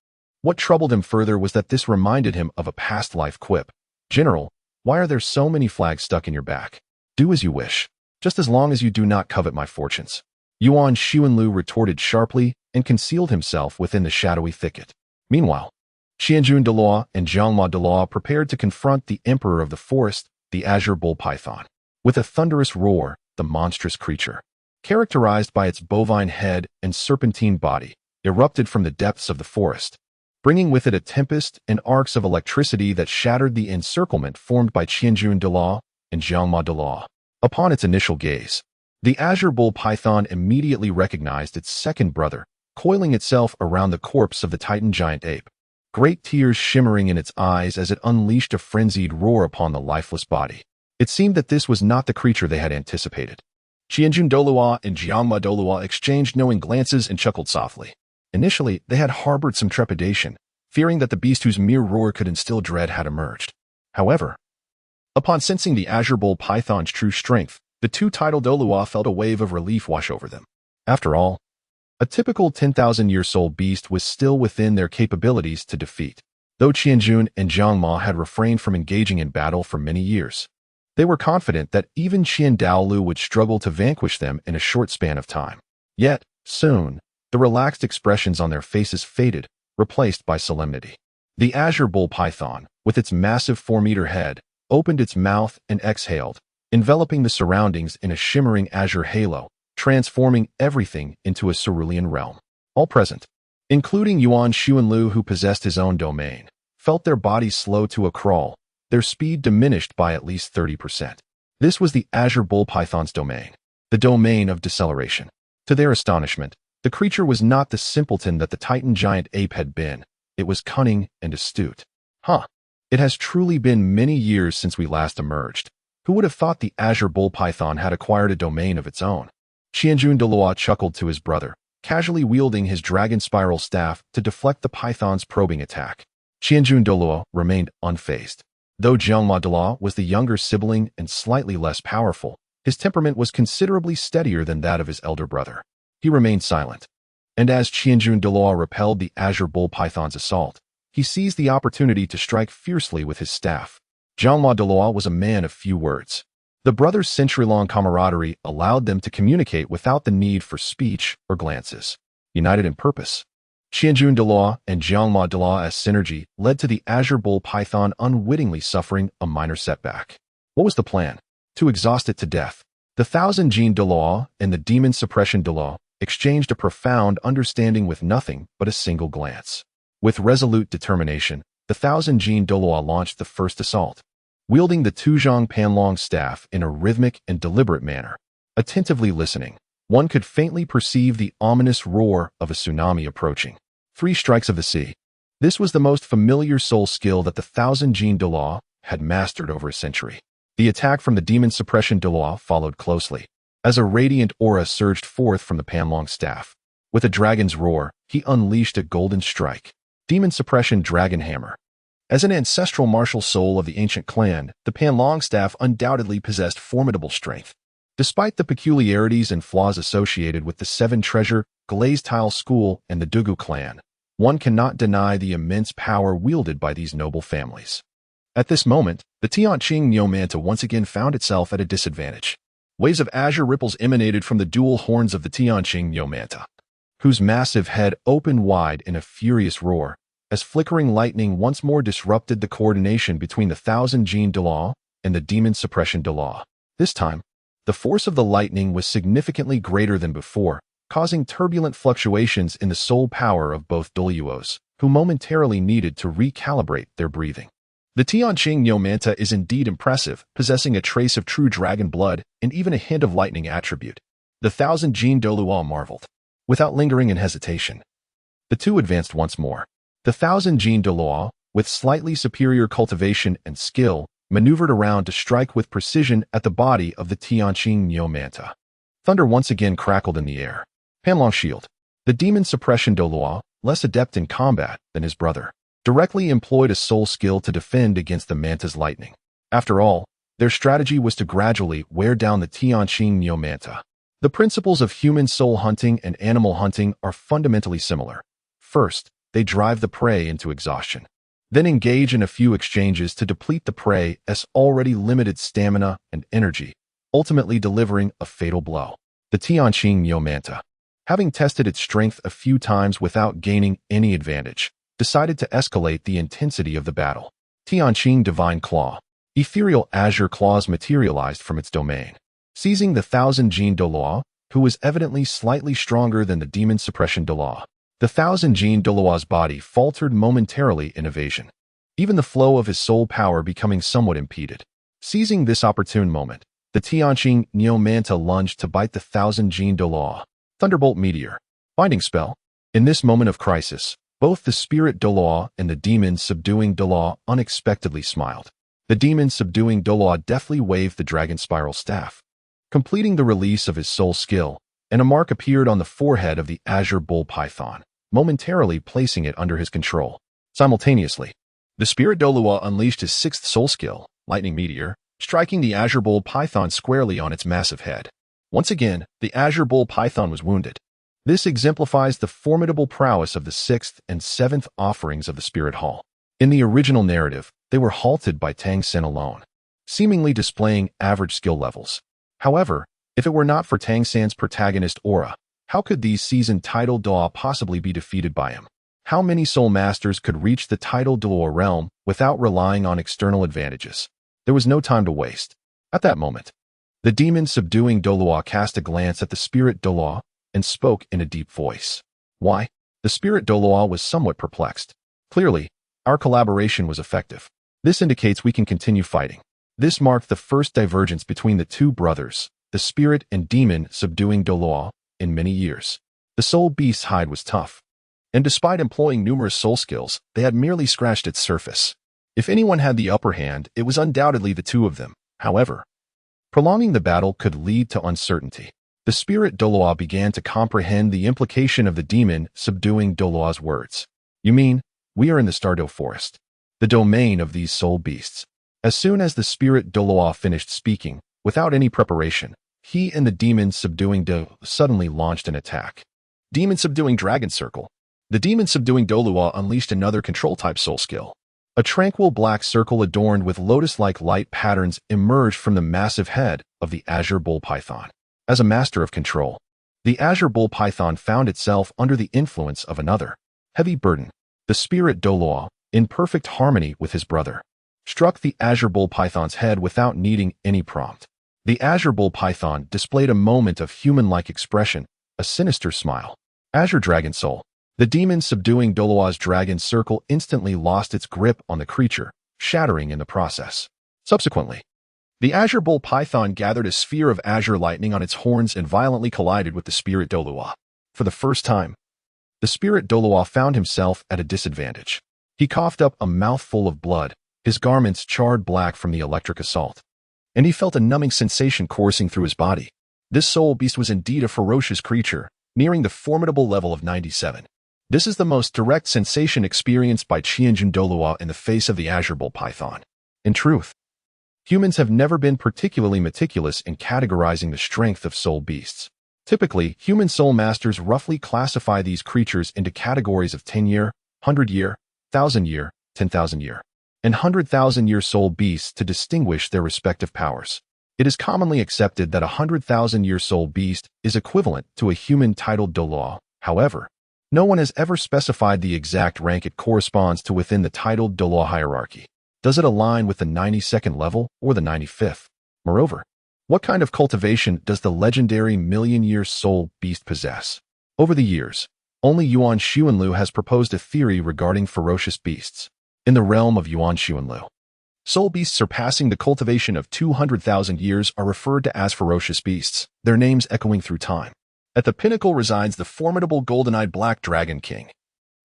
What troubled him further was that this reminded him of a past life quip. "General, why are there so many flags stuck in your back? Do as you wish, just as long as you do not covet my fortunes." Yuan Xiwenlu retorted sharply and concealed himself within the shadowy thicket. Meanwhile, Qianjun Douluo and Jiangma Douluo prepared to confront the emperor of the forest, the azure bull python. With a thunderous roar, the monstrous creature, characterized by its bovine head and serpentine body, erupted from the depths of the forest, bringing with it a tempest and arcs of electricity that shattered the encirclement formed by Qianjun Douluo and Jiangma Douluo. Upon its initial gaze, the azure bull python immediately recognized its second brother, coiling itself around the corpse of the Titan giant ape, great tears shimmering in its eyes as it unleashed a frenzied roar upon the lifeless body. It seemed that this was not the creature they had anticipated. Qianjun Douluo and Jiangma Douluo exchanged knowing glances and chuckled softly. Initially, they had harbored some trepidation, fearing that the beast whose mere roar could instill dread had emerged. However, upon sensing the azure bull python's true strength, the 2 titled Douluo felt a wave of relief wash over them. After all, a typical 10,000-year-old beast was still within their capabilities to defeat. Though Qianjun and Jiangma had refrained from engaging in battle for many years, they were confident that even Qian Daolu would struggle to vanquish them in a short span of time. Yet, soon, the relaxed expressions on their faces faded, replaced by solemnity. The azure bull python, with its massive 4-meter head, opened its mouth and exhaled, enveloping the surroundings in a shimmering azure halo, transforming everything into a cerulean realm. All present, including Yuan Xiwenlu, who possessed his own domain, felt their bodies slow to a crawl, their speed diminished by at least 30%. This was the azure bull python's domain, the domain of deceleration. To their astonishment, the creature was not the simpleton that the Titan giant ape had been. It was cunning and astute. It has truly been many years since we last emerged. Who would have thought the azure bull python had acquired a domain of its own? Qianjun Douluo chuckled to his brother, casually wielding his dragon spiral staff to deflect the python's probing attack. Qianjun Douluo remained unfazed. Though Jiangma Douluo was the younger sibling and slightly less powerful, his temperament was considerably steadier than that of his elder brother. He remained silent, and as Qianjun Douluo repelled the azure bull python's assault, he seized the opportunity to strike fiercely with his staff. Jiangma Douluo was a man of few words. The brothers' century-long camaraderie allowed them to communicate without the need for speech or glances. United in purpose, Qianjun Douluo and Jiangma Douluo's synergy led to the azure bull python unwittingly suffering a minor setback. What was the plan? To exhaust it to death. The 1,000-gene Douluo and the demon suppression Douluo exchanged a profound understanding with nothing but a single glance. With resolute determination, the 1,000-gene Douluo launched the first assault. Wielding the Tuzhong Panlong staff in a rhythmic and deliberate manner, attentively listening, one could faintly perceive the ominous roar of a tsunami approaching. 3 strikes of the sea. This was the most familiar soul skill that the Thousand Jin Douluo had mastered over a century. The attack from the demon suppression Douluo followed closely, as a radiant aura surged forth from the Panlong staff. With a dragon's roar, he unleashed a golden strike. Demon suppression dragon hammer. As an ancestral martial soul of the ancient clan, the Panlong staff undoubtedly possessed formidable strength. Despite the peculiarities and flaws associated with the Seven Treasure, Glazed Tile School, and the Douluo clan, one cannot deny the immense power wielded by these noble families. At this moment, the Tianqing Neo Manta once again found itself at a disadvantage. Waves of azure ripples emanated from the dual horns of the Tianqing Neo Manta, whose massive head opened wide in a furious roar, as flickering lightning once more disrupted the coordination between the Thousand Jin Douluo and the Demon Suppression Douluo. This time, the force of the lightning was significantly greater than before, causing turbulent fluctuations in the soul power of both Douluos, who momentarily needed to recalibrate their breathing. The Tianqing Neo Manta is indeed impressive, possessing a trace of true dragon blood and even a hint of lightning attribute. The Thousand Jin Douluo marveled. Without lingering in hesitation, the two advanced once more. The Thousand Jin Douluo, with slightly superior cultivation and skill, maneuvered around to strike with precision at the body of the Tianqing Neo Manta. Thunder once again crackled in the air. Panlong Shield. The Demon Suppression Douluo, less adept in combat than his brother, directly employed a soul skill to defend against the Manta's lightning. After all, their strategy was to gradually wear down the Tianqing Neo Manta. The principles of human soul hunting and animal hunting are fundamentally similar. First, they drive the prey into exhaustion, then engage in a few exchanges to deplete the prey's already limited stamina and energy, ultimately delivering a fatal blow. The Tianqing Neo Manta, having tested its strength a few times without gaining any advantage, decided to escalate the intensity of the battle. Tianqing Divine Claw. Ethereal azure claws materialized from its domain, seizing the Thousand Jin Douluo, who was evidently slightly stronger than the Demon Suppression Douluo. The Thousand Jin Douluo's body faltered momentarily in evasion, even the flow of his soul power becoming somewhat impeded. Seizing this opportune moment, the Tianqing Neo Manta lunged to bite the Thousand Jin Douluo. Thunderbolt Meteor. Binding Spell. In this moment of crisis, both the Spirit Douluo and the Demon Subduing Douluo unexpectedly smiled. The Demon Subduing Douluo deftly waved the Dragon Spiral Staff, completing the release of his soul skill, and a mark appeared on the forehead of the Azure Bull Python, momentarily placing it under his control. Simultaneously, the Spirit Douluo unleashed his sixth soul skill, Lightning Meteor, striking the Azure Bull Python squarely on its massive head. Once again, the Azure Bull Python was wounded. This exemplifies the formidable prowess of the sixth and seventh offerings of the Spirit Hall. In the original narrative, they were halted by Tang San alone, seemingly displaying average skill levels. However, if it were not for Tang San's protagonist aura, how could these seasoned Tidal Douluo possibly be defeated by him? How many Soul Masters could reach the Tidal Douluo realm without relying on external advantages? There was no time to waste. At that moment, the Demon Subduing Douluo cast a glance at the Spirit Douluo and spoke in a deep voice. Why? The Spirit Douluo was somewhat perplexed. Clearly, our collaboration was effective. This indicates we can continue fighting. This marked the first divergence between the two brothers, the Spirit and Demon Subduing Douluo, in many years. The Soul Beast's hide was tough, and despite employing numerous soul skills, they had merely scratched its surface. If anyone had the upper hand, it was undoubtedly the two of them. However, prolonging the battle could lead to uncertainty. The Spirit Douluo began to comprehend the implication of the Demon Subduing Douluo's words. You mean, we are in the Stardew Forest, the domain of these soul beasts. As soon as the Spirit Douluo finished speaking, without any preparation, he and the Demon Subduing Douluo suddenly launched an attack. Demon Subduing Dragon Circle. The Demon Subduing Douluo unleashed another control-type soul skill. A tranquil black circle adorned with lotus-like light patterns emerged from the massive head of the Azure Bull Python. As a master of control, the Azure Bull Python found itself under the influence of another heavy burden. The Spirit Douluo, in perfect harmony with his brother, struck the Azure Bull Python's head without needing any prompt. The Azure Bull Python displayed a moment of human-like expression, a sinister smile. Azure Dragon Soul. The Demon Subduing Douluo's dragon circle instantly lost its grip on the creature, shattering in the process. Subsequently, the Azure Bull Python gathered a sphere of azure lightning on its horns and violently collided with the Spirit Douluo. For the first time, the Spirit Douluo found himself at a disadvantage. He coughed up a mouthful of blood, his garments charred black from the electric assault. And he felt a numbing sensation coursing through his body. This soul beast was indeed a ferocious creature, nearing the formidable level of 97. This is the most direct sensation experienced by Qianjun Douluo in the face of the Azure Bull Python. In truth, humans have never been particularly meticulous in categorizing the strength of soul beasts. Typically, human soul masters roughly classify these creatures into categories of 10-year, 100-year, 1,000-year, 10,000-year, and 100,000-year soul beasts to distinguish their respective powers. It is commonly accepted that a 100,000-year soul beast is equivalent to a human titled Douluo. However, no one has ever specified the exact rank it corresponds to within the titled Douluo hierarchy. Does it align with the 92nd level or the 95th? Moreover, what kind of cultivation does the legendary million-year soul beast possess? Over the years, only Yuan Xuanlu has proposed a theory regarding ferocious beasts. In the realm of Yuan Xuanlu, soul beasts surpassing the cultivation of 200,000 years are referred to as ferocious beasts, their names echoing through time. At the pinnacle resides the formidable golden-eyed black dragon king,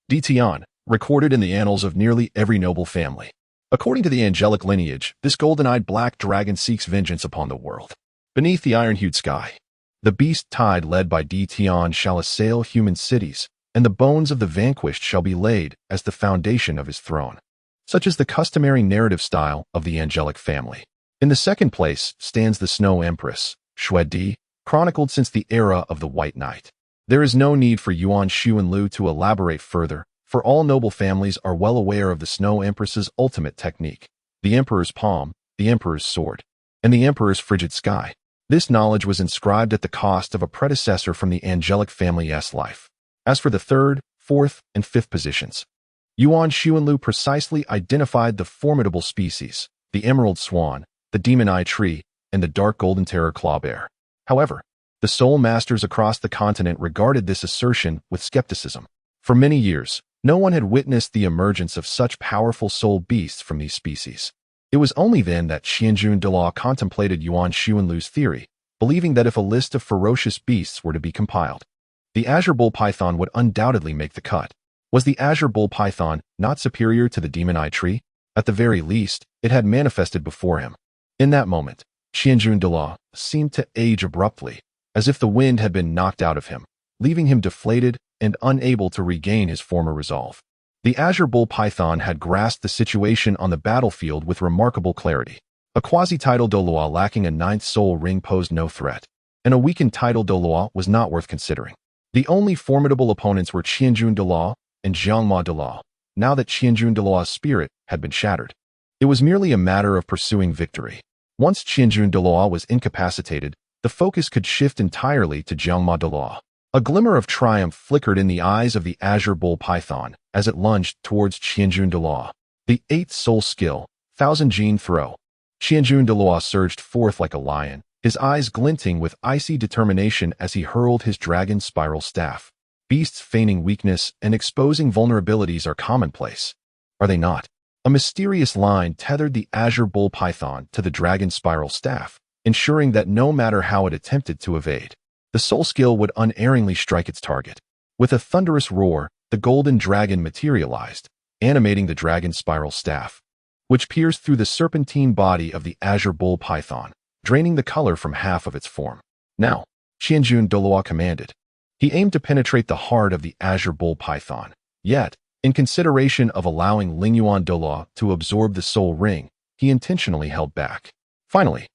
Tian, recorded in the annals of nearly every noble family. According to the angelic lineage, this golden-eyed black dragon seeks vengeance upon the world. Beneath the iron-hued sky, the beast tide led by Tian shall assail human cities, and the bones of the vanquished shall be laid as the foundation of his throne. Such is the customary narrative style of the angelic family. In the second place stands the Snow Empress, Shuedi, chronicled since the era of the White Knight. There is no need for Yuan Xuanlu to elaborate further, for all noble families are well aware of the Snow Empress's ultimate technique: the Emperor's palm, the Emperor's sword, and the Emperor's frigid sky. This knowledge was inscribed at the cost of a predecessor from the angelic family's life. As for the third, fourth, and fifth positions, Yuan Xuanlu precisely identified the formidable species: the Emerald Swan, the Demon Eye Tree, and the Dark Golden Terror Clawbear. However, the soul masters across the continent regarded this assertion with skepticism. For many years, no one had witnessed the emergence of such powerful soul beasts from these species. It was only then that Qianjun Douluo contemplated Yuan Xuanlu's theory, believing that if a list of ferocious beasts were to be compiled, the Azure Bull Python would undoubtedly make the cut. Was the Azure Bull Python not superior to the Demon Eye Tree? At the very least, it had manifested before him. In that moment, Qianjun Douluo seemed to age abruptly, as if the wind had been knocked out of him, leaving him deflated and unable to regain his former resolve. The Azure Bull Python had grasped the situation on the battlefield with remarkable clarity. A quasi-tidal Douluo lacking a ninth soul ring posed no threat, and a weakened tidal Douluo was not worth considering. The only formidable opponents were Qianjun Douluo and Jiangma Douluo. Now that Qianjun Douluo's spirit had been shattered, it was merely a matter of pursuing victory. Once Qianjun Douluo was incapacitated, the focus could shift entirely to Jiangma Douluo. A glimmer of triumph flickered in the eyes of the Azure Bull Python as it lunged towards Qianjun Douluo. The eighth soul skill, Thousand Gene Throw. Qianjun Douluo surged forth like a lion, his eyes glinting with icy determination as he hurled his dragon spiral staff. Beasts feigning weakness and exposing vulnerabilities are commonplace, are they not? A mysterious line tethered the Azure Bull Python to the dragon spiral staff, ensuring that no matter how it attempted to evade, the soul skill would unerringly strike its target. With a thunderous roar, the golden dragon materialized, animating the dragon spiral staff, which pierced through the serpentine body of the Azure Bull Python, draining the color from half of its form. Now, Qianjun Douluo commanded. He aimed to penetrate the heart of the Azure Bull Python. Yet, in consideration of allowing Lingyuan Douluo to absorb the soul ring, he intentionally held back. Finally,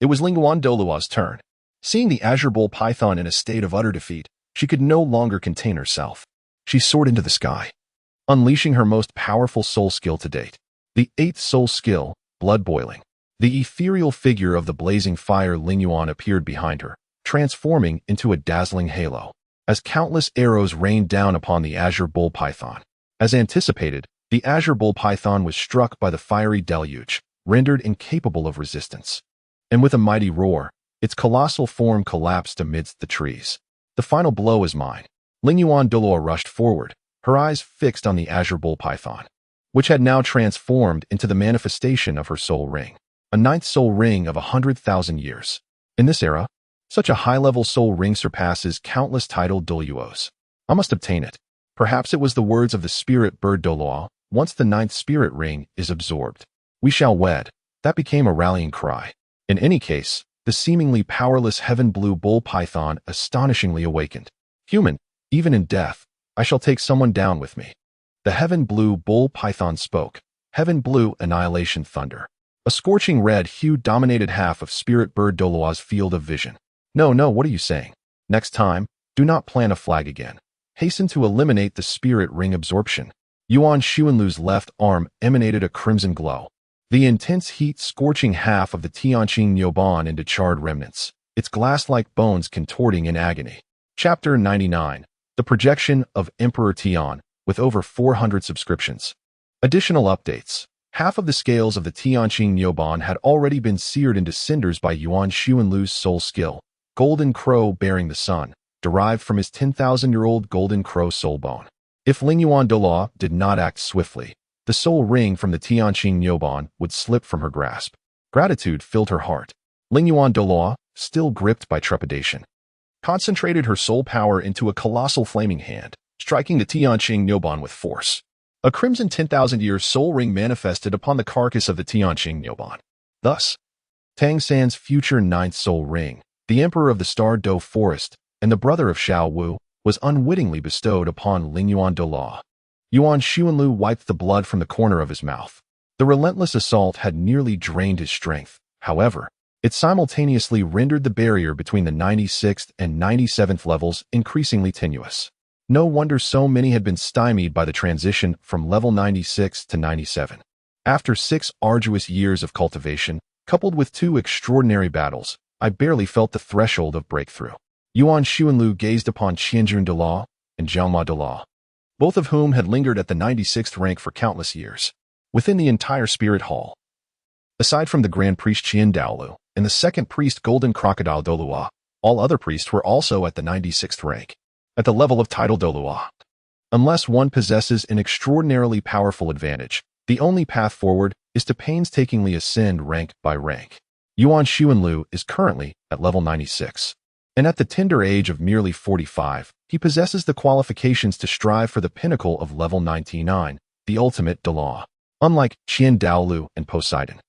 it was Lingyuan Douluo's turn. Seeing the Azure Bull Python in a state of utter defeat, she could no longer contain herself. She soared into the sky, unleashing her most powerful soul skill to date. The eighth soul skill, Blood Boiling. The ethereal figure of the blazing fire Lingyuan appeared behind her, transforming into a dazzling halo, as countless arrows rained down upon the Azure Bull Python. As anticipated, the Azure Bull Python was struck by the fiery deluge, rendered incapable of resistance. And with a mighty roar, its colossal form collapsed amidst the trees. The final blow is mine. Lingyuan Douluo rushed forward, her eyes fixed on the Azure Bull Python, which had now transformed into the manifestation of her soul ring, a ninth soul ring of 100,000 years. In this era, such a high-level soul ring surpasses countless titled Douluos. I must obtain it. Perhaps it was the words of the spirit bird Douluo, once the ninth spirit ring is absorbed. We shall wed. That became a rallying cry. In any case, the seemingly powerless heaven blue bull python astonishingly awakened. Human, even in death, I shall take someone down with me. The heaven blue bull python spoke. Heaven blue annihilation thunder. A scorching red hue dominated half of spirit bird Douluo's field of vision. No, what are you saying? Next time, do not plant a flag again. Hasten to eliminate the spirit ring absorption. Yuan Xuanlu's left arm emanated a crimson glow. The intense heat scorching half of the Tianqing Nyoban into charred remnants, its glass-like bones contorting in agony. Chapter 99. The Projection of Emperor Tian, with over 400 subscriptions. Additional updates. Half of the scales of the Tianqing Nyoban had already been seared into cinders by Yuan Xuanlu's soul skill, Golden Crow bearing the sun, derived from his 10,000-year-old Golden Crow soul bone. If Lingyuan Douluo did not act swiftly, the soul ring from the Tianqing Nyoban would slip from her grasp. Gratitude filled her heart. Lingyuan Douluo, still gripped by trepidation, concentrated her soul power into a colossal flaming hand, striking the Tianqing Nyoban with force. A crimson 10,000-year soul ring manifested upon the carcass of the Tianqing Nyoban. Thus, Tang San's future ninth soul ring, the emperor of the Star Do Forest and the brother of Xiao Wu, was unwittingly bestowed upon Lingyuan Douluo. Yuan Xuanlu wiped the blood from the corner of his mouth. The relentless assault had nearly drained his strength. However, it simultaneously rendered the barrier between the 96th and 97th levels increasingly tenuous. No wonder so many had been stymied by the transition from level 96 to 97. After 6 arduous years of cultivation, coupled with 2 extraordinary battles, I barely felt the threshold of breakthrough. Yuan Xuanlu gazed upon Qianjun Douluo and Jiangma Douluo, both of whom had lingered at the 96th rank for countless years. Within the entire Spirit Hall, aside from the Grand Priest Qian Douluo and the Second Priest Golden Crocodile Douluo, all other priests were also at the 96th rank, at the level of title Douluo. Unless one possesses an extraordinarily powerful advantage, the only path forward is to painstakingly ascend rank by rank. Yuan Xuanlu is currently at level 96. And at the tender age of merely 45, he possesses the qualifications to strive for the pinnacle of level 99, the ultimate Douluo. Unlike Qian Douluo and Poseidon,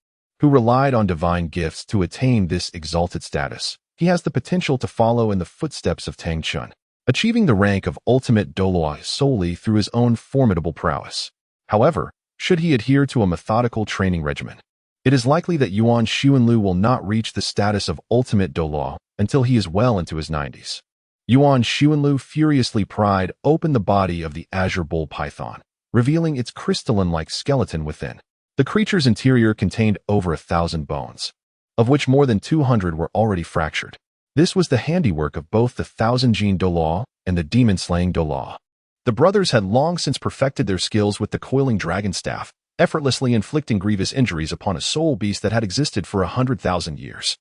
who relied on divine gifts to attain this exalted status, he has the potential to follow in the footsteps of Tang Chun, achieving the rank of ultimate Douluo solely through his own formidable prowess. However, should he adhere to a methodical training regimen, it is likely that Yuan Xuanlu will not reach the status of ultimate Douluo until he is well into his 90s. Yuan Xuanlu furiously pried open the body of the azure bull python, revealing its crystalline-like skeleton within. The creature's interior contained over 1,000 bones, of which more than 200 were already fractured. This was the handiwork of both the Thousand-Gene Douluo and the demon-slaying Douluo. The brothers had long since perfected their skills with the coiling dragon staff, effortlessly inflicting grievous injuries upon a soul beast that had existed for 100,000 years.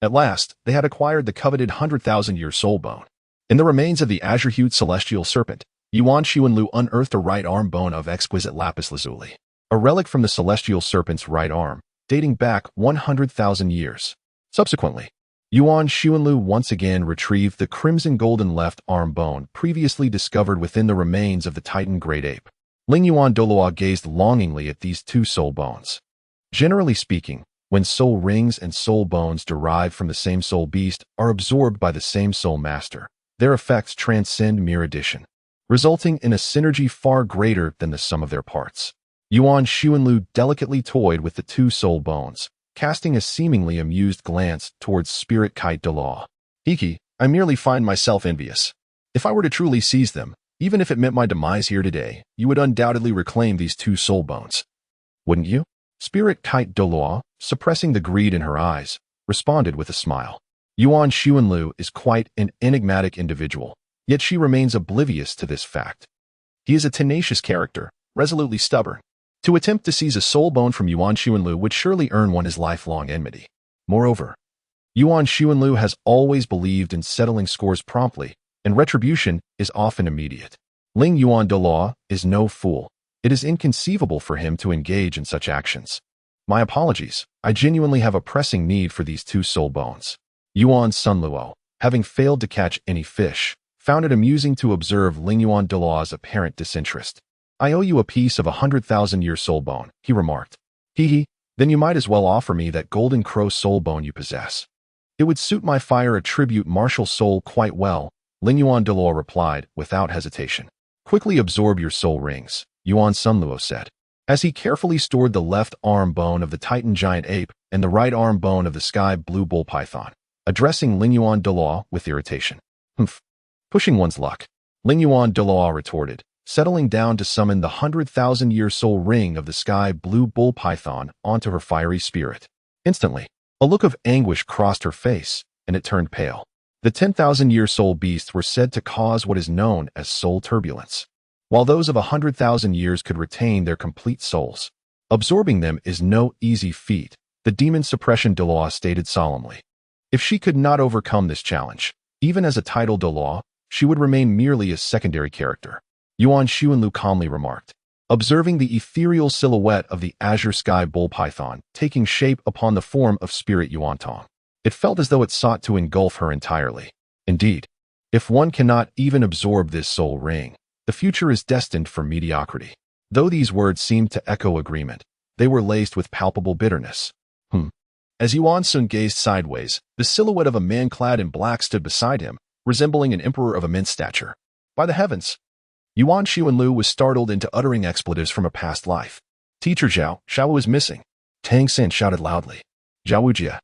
At last, they had acquired the coveted 100,000-year soul bone. In the remains of the azure-hued celestial serpent, Yuan Xuanlu unearthed a right arm bone of exquisite lapis lazuli, a relic from the celestial serpent's right arm, dating back 100,000 years. Subsequently, Yuan Xuanlu once again retrieved the crimson golden left arm bone previously discovered within the remains of the Titan great ape. Lingyuan Douluo gazed longingly at these 2 soul bones. Generally speaking, when soul rings and soul bones derived from the same soul beast are absorbed by the same soul master, their effects transcend mere addition, resulting in a synergy far greater than the sum of their parts. Yuan Xuanlu delicately toyed with the 2 soul bones, casting a seemingly amused glance towards Spirit Kite Douluo. Hiki, I merely find myself envious. If I were to truly seize them, even if it meant my demise here today, you would undoubtedly reclaim these 2 soul bones. Wouldn't you? Spirit Kite Douluo, suppressing the greed in her eyes, responded with a smile. Yuan Xuanlu is quite an enigmatic individual, yet she remains oblivious to this fact. He is a tenacious character, resolutely stubborn. To attempt to seize a soul bone from Yuan Xuanlu would surely earn one his lifelong enmity. Moreover, Yuan Xuanlu has always believed in settling scores promptly, and retribution is often immediate. Lingyuan Douluo is no fool. It is inconceivable for him to engage in such actions. My apologies, I genuinely have a pressing need for these 2 soul bones. Yuan Sunluo, having failed to catch any fish, found it amusing to observe Lingyuan Douluo's apparent disinterest. I owe you a piece of 100,000-year soul bone, he remarked. Hee, then you might as well offer me that golden crow soul bone you possess. It would suit my fire attribute martial soul quite well, Yuan Douluo replied, without hesitation. Quickly absorb your soul rings, Yuan Sunluo said, as he carefully stored the left arm bone of the Titan giant ape and the right arm bone of the sky blue bull python, addressing Yuan Douluo with irritation. Humph. Pushing one's luck, Yuan Douluo retorted, settling down to summon the 100,000-year soul ring of the sky blue bull python onto her fiery spirit. Instantly, a look of anguish crossed her face, and it turned pale. The 10,000-year soul beasts were said to cause what is known as soul turbulence. While those of 100,000 years could retain their complete souls, absorbing them is no easy feat, the demon suppression Douluo stated solemnly. If she could not overcome this challenge, even as a title Douluo, she would remain merely a secondary character, Yuan Xuanlu calmly remarked, observing the ethereal silhouette of the azure sky bull python taking shape upon the form of spirit Yuan Tong. It felt as though it sought to engulf her entirely. Indeed, if one cannot even absorb this soul ring, the future is destined for mediocrity. Though these words seemed to echo agreement, they were laced with palpable bitterness. As Yuan Sun gazed sideways, the silhouette of a man clad in black stood beside him, resembling an emperor of immense stature. By the heavens! Yuan Xuanlu was startled into uttering expletives from a past life. Teacher Xiao is missing. Tang San shouted loudly. Zhao Wujia,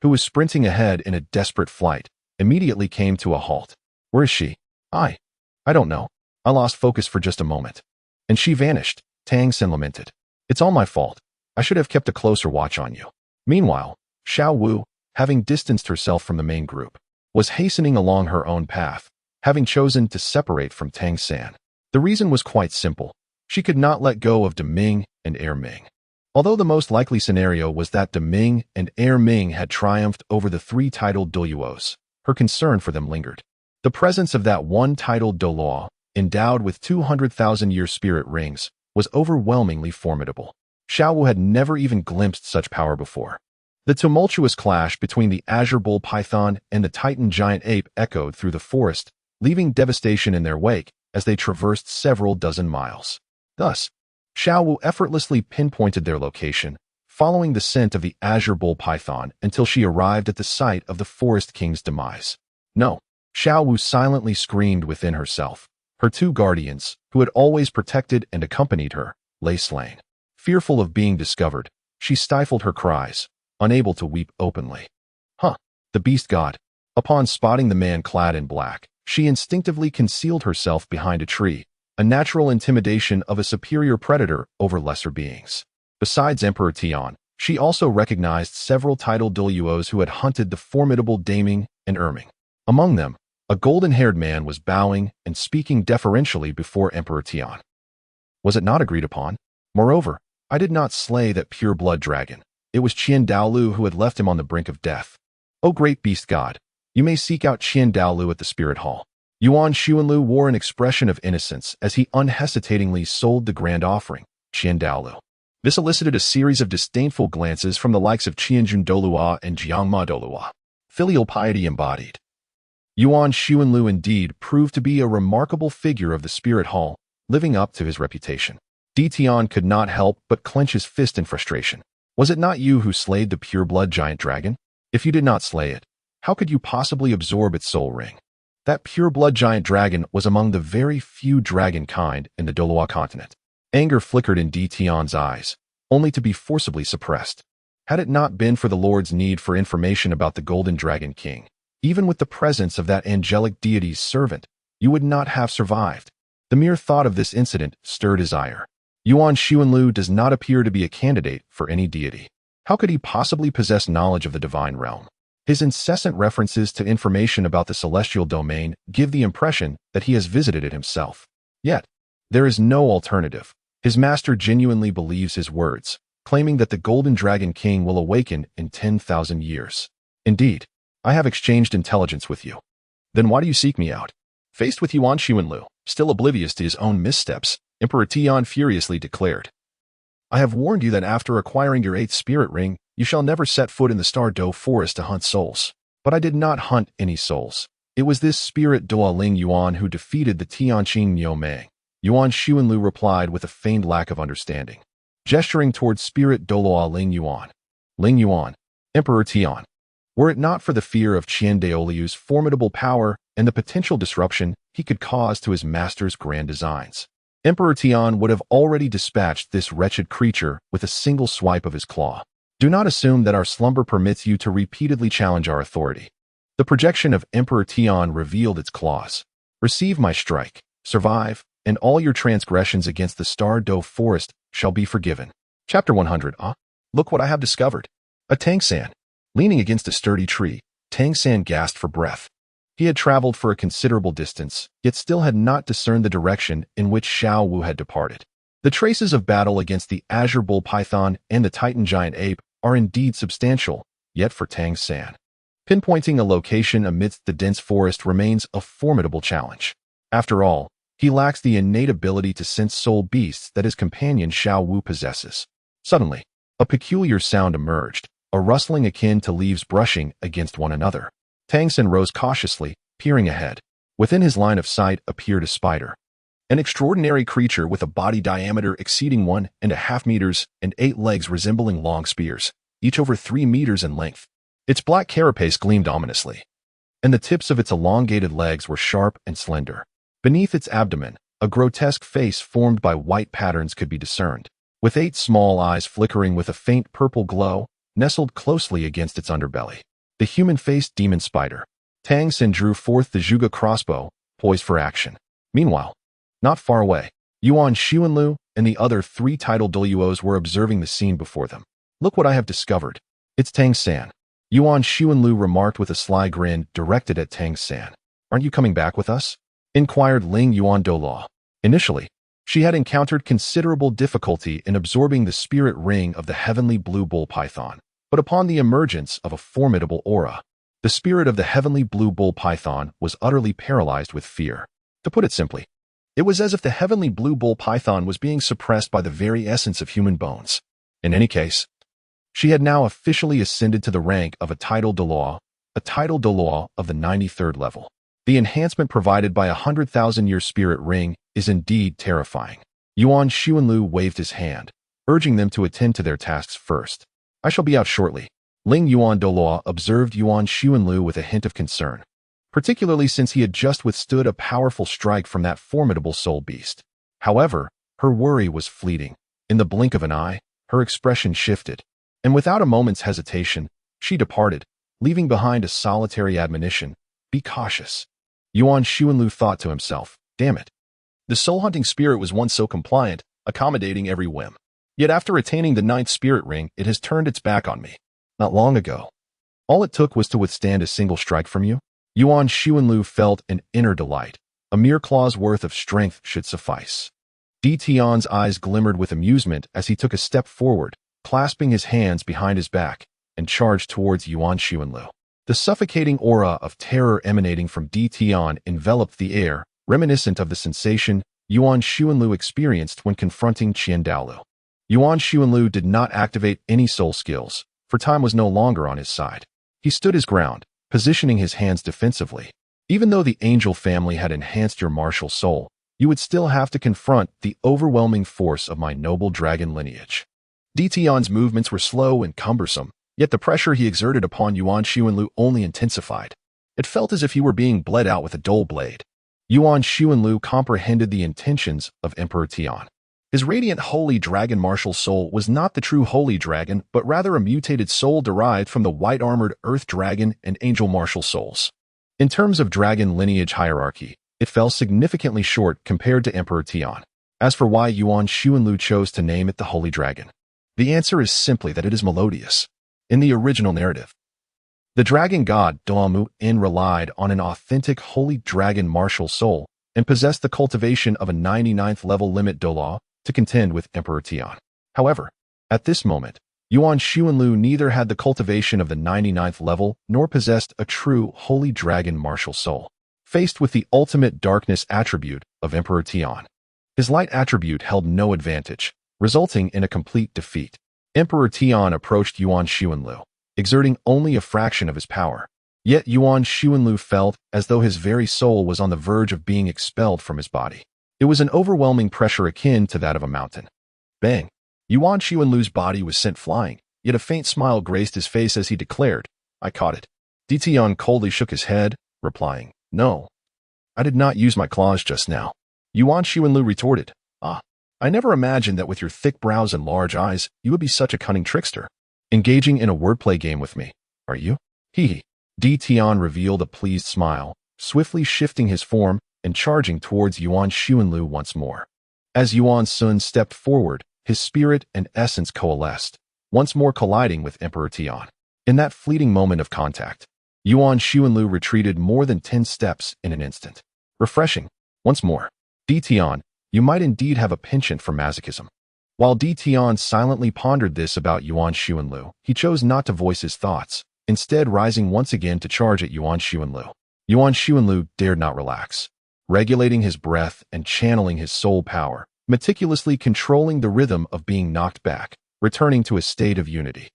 who was sprinting ahead in a desperate flight, immediately came to a halt. Where is she? I don't know. I lost focus for just a moment. And she vanished, Tang San lamented. It's all my fault. I should have kept a closer watch on you. Meanwhile, Xiao Wu, having distanced herself from the main group, was hastening along her own path, having chosen to separate from Tang San. The reason was quite simple. She could not let go of De Ming and Air Ming. Although the most likely scenario was that De Ming and Air Ming had triumphed over the three titled Douluos, her concern for them lingered. The presence of that one titled Douluo, endowed with 200,000-year spirit rings, was overwhelmingly formidable. Xiao Wu had never even glimpsed such power before. The tumultuous clash between the azure bull python and the Titan giant ape echoed through the forest, leaving devastation in their wake as they traversed several dozen miles. Thus, Xiao Wu effortlessly pinpointed their location, following the scent of the azure bull python until she arrived at the site of the forest king's demise. No, Xiao Wu silently screamed within herself. Her two guardians, who had always protected and accompanied her, lay slain. Fearful of being discovered, she stifled her cries, unable to weep openly. The beast god. Upon spotting the man clad in black, she instinctively concealed herself behind a tree, a natural intimidation of a superior predator over lesser beings. Besides Emperor Tian, she also recognized several titled Douluos who had hunted the formidable Daming and Erming. Among them, a golden-haired man was bowing and speaking deferentially before Emperor Tian. Was it not agreed upon? Moreover, I did not slay that pure-blood dragon. It was Qian Daolu who had left him on the brink of death. O great beast god, you may seek out Qian Daolu at the spirit hall. Yuan Xuanlu wore an expression of innocence as he unhesitatingly sold the grand offering, Qian Daolu. This elicited a series of disdainful glances from the likes of Qianjun Douluo and Jiangma Douluo. Filial piety embodied. Yuan Xuanlu indeed proved to be a remarkable figure of the spirit hall, living up to his reputation. Tian could not help but clench his fist in frustration. Was it not you who slayed the pure-blood giant dragon? If you did not slay it, how could you possibly absorb its soul ring? That pure-blood giant dragon was among the very few dragon kind in the Douluo continent. Anger flickered in Tian's eyes, only to be forcibly suppressed. Had it not been for the Lord's need for information about the Golden Dragon King, even with the presence of that angelic deity's servant, you would not have survived. The mere thought of this incident stirred his ire. Yuan Xuanlu does not appear to be a candidate for any deity. How could he possibly possess knowledge of the divine realm? His incessant references to information about the celestial domain give the impression that he has visited it himself. Yet, there is no alternative. His master genuinely believes his words, claiming that the Golden Dragon King will awaken in 10,000 years. Indeed, I have exchanged intelligence with you. Then why do you seek me out? Faced with Yuan Xuanlu, still oblivious to his own missteps, Emperor Tian furiously declared, I have warned you that after acquiring your 8th spirit ring, you shall never set foot in the Star Do forest to hunt souls. But I did not hunt any souls. It was this spirit Doa Ling Yuan who defeated the Tianqing Niu Meng. Yuan Xuanlu replied with a feigned lack of understanding, gesturing towards spirit Douluo Ling Yuan. Ling Yuan, Emperor Tian. Were it not for the fear of Qian Daoliu's formidable power and the potential disruption he could cause to his master's grand designs, Emperor Tian would have already dispatched this wretched creature with a single swipe of his claw. Do not assume that our slumber permits you to repeatedly challenge our authority. The projection of Emperor Tian revealed its claws. Receive my strike, survive, and all your transgressions against the Star Do Forest shall be forgiven. Chapter 100. Look what I have discovered. A Tang San. Leaning against a sturdy tree, Tang San gasped for breath. He had traveled for a considerable distance, yet still had not discerned the direction in which Xiao Wu had departed. The traces of battle against the Azure Bull Python and the Titan Giant Ape are indeed substantial, yet for Tang San, pinpointing a location amidst the dense forest remains a formidable challenge. After all, he lacks the innate ability to sense soul beasts that his companion Xiao Wu possesses. Suddenly, a peculiar sound emerged, a rustling akin to leaves brushing against one another. Tang San rose cautiously, peering ahead. Within his line of sight appeared a spider, an extraordinary creature with a body diameter exceeding 1.5 meters and 8 legs resembling long spears, each over 3 meters in length. Its black carapace gleamed ominously, and the tips of its elongated legs were sharp and slender. Beneath its abdomen, a grotesque face formed by white patterns could be discerned, with 8 small eyes flickering with a faint purple glow, nestled closely against its underbelly. The human-faced demon spider. Tang San drew forth the Zhuge crossbow, poised for action. Meanwhile, not far away, Yuan Xuanlu and the other 3 titled Douluos were observing the scene before them. Look what I have discovered. It's Tang San. Yuan Xuanlu remarked with a sly grin directed at Tang San. Aren't you coming back with us? Inquired Ling Yuan Douluo. Initially, she had encountered considerable difficulty in absorbing the spirit ring of the heavenly blue bull python, but upon the emergence of a formidable aura, the spirit of the heavenly blue bull python was utterly paralyzed with fear. To put it simply, it was as if the heavenly blue bull python was being suppressed by the very essence of human bones. In any case, she had now officially ascended to the rank of a titled Douluo of the 93rd level. The enhancement provided by a 100,000-year spirit ring is indeed terrifying. Yuan Xuanlu waved his hand, urging them to attend to their tasks first. I shall be out shortly. Ling Yuan Douluo observed Yuan Xuanlu with a hint of concern, particularly since he had just withstood a powerful strike from that formidable soul beast. However, her worry was fleeting. In the blink of an eye, her expression shifted, and without a moment's hesitation, she departed, leaving behind a solitary admonition, be cautious. Yuan Xuanlu thought to himself, damn it. The soul-hunting spirit was once so compliant, accommodating every whim. Yet after attaining the 9th spirit ring, it has turned its back on me. Not long ago. All it took was to withstand a single strike from you. Yuan Xuanlu felt an inner delight. A mere claw's worth of strength should suffice. Tian's eyes glimmered with amusement as he took a step forward, clasping his hands behind his back, and charged towards Yuan Xuanlu. The suffocating aura of terror emanating from Tian enveloped the air, reminiscent of the sensation Yuan Xuanlu experienced when confronting Qian Daoliu. Yuan Xuanlu did not activate any soul skills, for time was no longer on his side. He stood his ground, positioning his hands defensively. Even though the angel family had enhanced your martial soul, you would still have to confront the overwhelming force of my noble dragon lineage. Tian's movements were slow and cumbersome, yet the pressure he exerted upon Yuan Xuanlu only intensified. It felt as if he were being bled out with a dull blade. Yuan Xuanlu comprehended the intentions of Emperor Tian. His radiant holy dragon martial soul was not the true holy dragon, but rather a mutated soul derived from the white-armored earth dragon and angel martial souls. In terms of dragon lineage hierarchy, it fell significantly short compared to Emperor Tian. As for why Yuan Xuanlu chose to name it the Holy Dragon, the answer is simply that it is melodious. In the original narrative, the dragon god Douluo relied on an authentic holy dragon martial soul and possessed the cultivation of a 99th level limit Douluo to contend with Emperor Tian. However, at this moment, Yuan Xuanlu neither had the cultivation of the 99th level nor possessed a true holy dragon martial soul. Faced with the ultimate darkness attribute of Emperor Tian, his light attribute held no advantage, resulting in a complete defeat. Emperor Tian approached Yuan Xuanlu, exerting only a fraction of his power. Yet Yuan Xuanlu felt as though his very soul was on the verge of being expelled from his body. It was an overwhelming pressure akin to that of a mountain. Bang! Yuan Xuanlu's body was sent flying, yet a faint smile graced his face as he declared, "I caught it." Tian coldly shook his head, replying, "No. I did not use my claws just now." Yuan Xuanlu retorted, "Ah, I never imagined that with your thick brows and large eyes, you would be such a cunning trickster. Engaging in a wordplay game with me, are you?" Hee hee. Tian revealed a pleased smile, swiftly shifting his form and charging towards Yuan Xuanlu once more. As Yuan Sun stepped forward, his spirit and essence coalesced, once more colliding with Emperor Tian. In that fleeting moment of contact, Yuan Xuanlu retreated more than 10 steps in an instant. Refreshing. Once more. Tian, you might indeed have a penchant for masochism. While Tian silently pondered this about Yuan Xuanlu, he chose not to voice his thoughts, instead rising once again to charge at Yuan Xuanlu. Yuan Xuanlu dared not relax. Regulating his breath and channeling his soul power, meticulously controlling the rhythm of being knocked back, returning to a state of unity.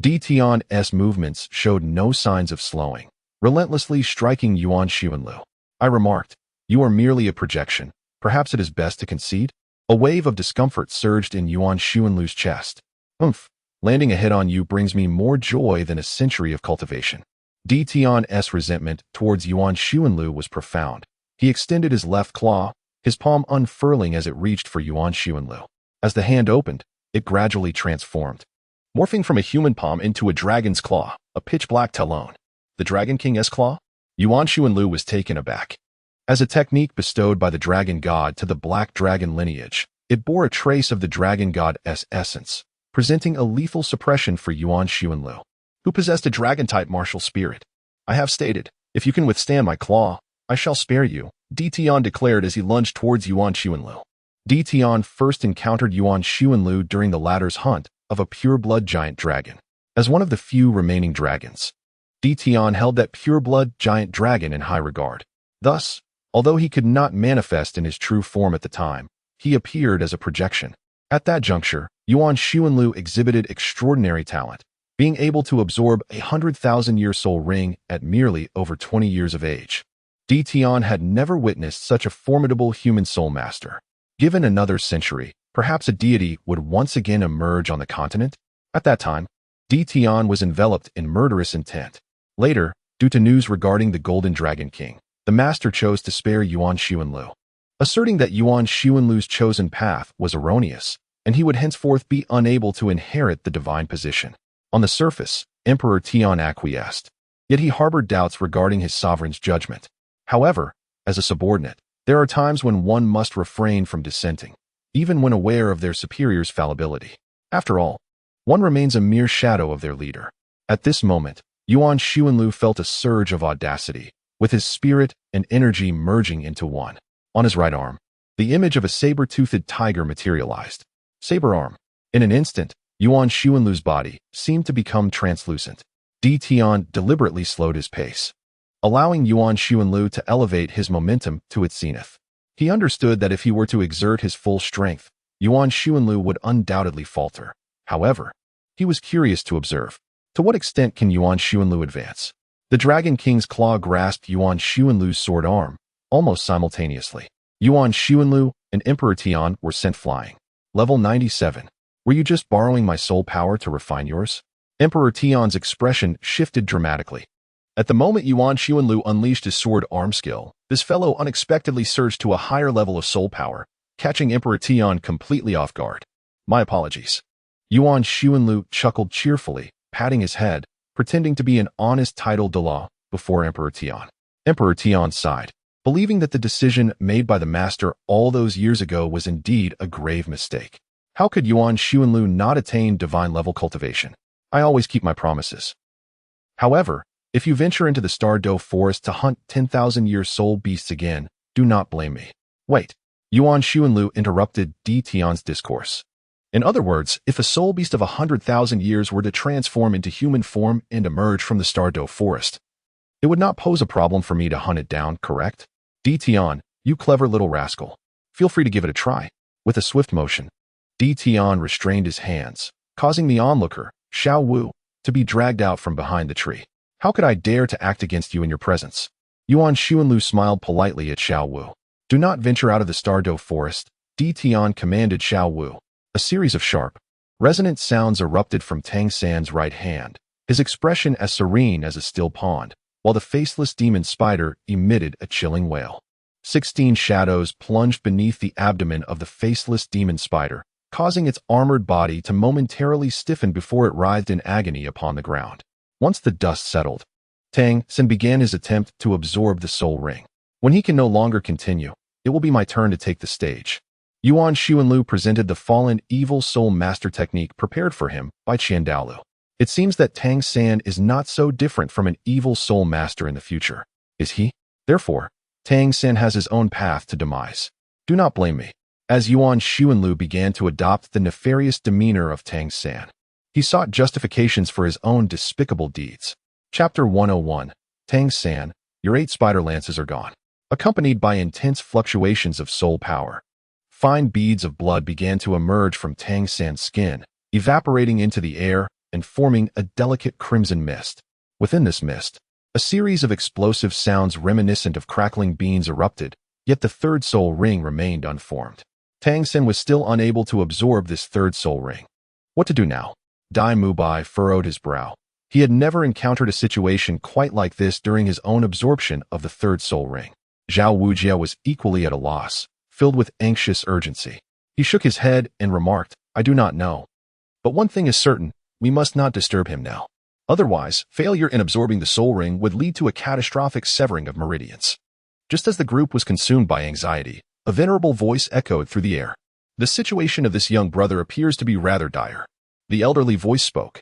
Tian's movements showed no signs of slowing, relentlessly striking Yuan Xuanlu. I remarked, "You are merely a projection. Perhaps it is best to concede?" A wave of discomfort surged in Yuan Xuanlu's chest. "Oomph, landing a hit on you brings me more joy than a century of cultivation." Tian's resentment towards Yuan Xuanlu was profound. He extended his left claw, his palm unfurling as it reached for Yuan Xuanlu. As the hand opened, it gradually transformed, morphing from a human palm into a dragon's claw, a pitch-black talon. The Dragon King's claw? Yuan Xuanlu was taken aback. As a technique bestowed by the dragon god to the black dragon lineage, it bore a trace of the dragon god's essence, presenting a lethal suppression for Yuan Xuanlu, who possessed a dragon-type martial spirit. "I have stated, if you can withstand my claw, I shall spare you," Tian declared as he lunged towards Yuan Xuanlu. Tian first encountered Yuan Xuanlu during the latter's hunt of a pure-blood giant dragon. As one of the few remaining dragons, Tian held that pure-blood giant dragon in high regard. Thus, although he could not manifest in his true form at the time, he appeared as a projection. At that juncture, Yuan Xuanlu exhibited extraordinary talent, being able to absorb a 100,000-year soul ring at merely over 20 years of age. Tian had never witnessed such a formidable human soul master. Given another century, perhaps a deity would once again emerge on the continent. At that time, Tian was enveloped in murderous intent. Later, due to news regarding the Golden Dragon King, the master chose to spare Yuan Xuanlu, asserting that Yuan Xuanlu's chosen path was erroneous, and he would henceforth be unable to inherit the divine position. On the surface, Emperor Tian acquiesced, yet he harbored doubts regarding his sovereign's judgment. However, as a subordinate, there are times when one must refrain from dissenting, even when aware of their superior's fallibility. After all, one remains a mere shadow of their leader. At this moment, Yuan Xuanlu felt a surge of audacity, with his spirit and energy merging into one. On his right arm, the image of a saber-toothed tiger materialized. Saber arm. In an instant, Yuan Xuanlu's body seemed to become translucent. Tian deliberately slowed his pace, allowing Yuan Xuanlu to elevate his momentum to its zenith. He understood that if he were to exert his full strength, Yuan Xuanlu would undoubtedly falter. However, he was curious to observe, to what extent can Yuan Xuanlu advance? The Dragon King's claw grasped Yuan Xuanlu's sword arm, almost simultaneously. Yuan Xuanlu and Emperor Tian were sent flying. Level 97. Were you just borrowing my soul power to refine yours? Emperor Tian's expression shifted dramatically. At the moment Yuan Xuanlu unleashed his sword arm skill, this fellow unexpectedly surged to a higher level of soul power, catching Emperor Tian completely off guard. My apologies. Yuan Xuanlu chuckled cheerfully, patting his head, pretending to be an honest title Douluo before Emperor Tian. Emperor Tian sighed, believing that the decision made by the master all those years ago was indeed a grave mistake. How could Yuan Xuanlu not attain divine-level cultivation? I always keep my promises. However, if you venture into the Douluo forest to hunt 10,000-year soul beasts again, do not blame me. Wait. Yuan Xuanlu interrupted Tian's discourse. In other words, if a soul beast of 100,000 years were to transform into human form and emerge from the Douluo forest, it would not pose a problem for me to hunt it down, correct? Tian, you clever little rascal. Feel free to give it a try. With a swift motion, Tian restrained his hands, causing the onlooker, Xiao Wu, to be dragged out from behind the tree. How could I dare to act against you in your presence? Yuan Xuanlu smiled politely at Xiao Wu. Do not venture out of the Stardow forest, Di Tian commanded Xiao Wu. A series of sharp, resonant sounds erupted from Tang San's right hand, his expression as serene as a still pond, while the faceless demon spider emitted a chilling wail. 16 shadows plunged beneath the abdomen of the faceless demon spider, causing its armored body to momentarily stiffen before it writhed in agony upon the ground. Once the dust settled, Tang San began his attempt to absorb the soul ring. When he can no longer continue, it will be my turn to take the stage. Yuan Xuanlu presented the fallen evil soul master technique prepared for him by Qian Douluo. It seems that Tang San is not so different from an evil soul master in the future, is he? Therefore, Tang San has his own path to demise. Do not blame me. As Yuan Xuanlu began to adopt the nefarious demeanor of Tang San, he sought justifications for his own despicable deeds. Chapter 101. Tang San, your 8 spider lances are gone. Accompanied by intense fluctuations of soul power, fine beads of blood began to emerge from Tang San's skin, evaporating into the air and forming a delicate crimson mist. Within this mist, a series of explosive sounds reminiscent of crackling beans erupted, yet the third soul ring remained unformed. Tang San was still unable to absorb this third soul ring. What to do now? Dai Mubai furrowed his brow. He had never encountered a situation quite like this during his own absorption of the third soul ring. Zhao Wujia was equally at a loss, filled with anxious urgency. He shook his head and remarked, I do not know. But one thing is certain, we must not disturb him now. Otherwise, failure in absorbing the soul ring would lead to a catastrophic severing of meridians. Just as the group was consumed by anxiety, a venerable voice echoed through the air. The situation of this young brother appears to be rather dire. The elderly voice spoke,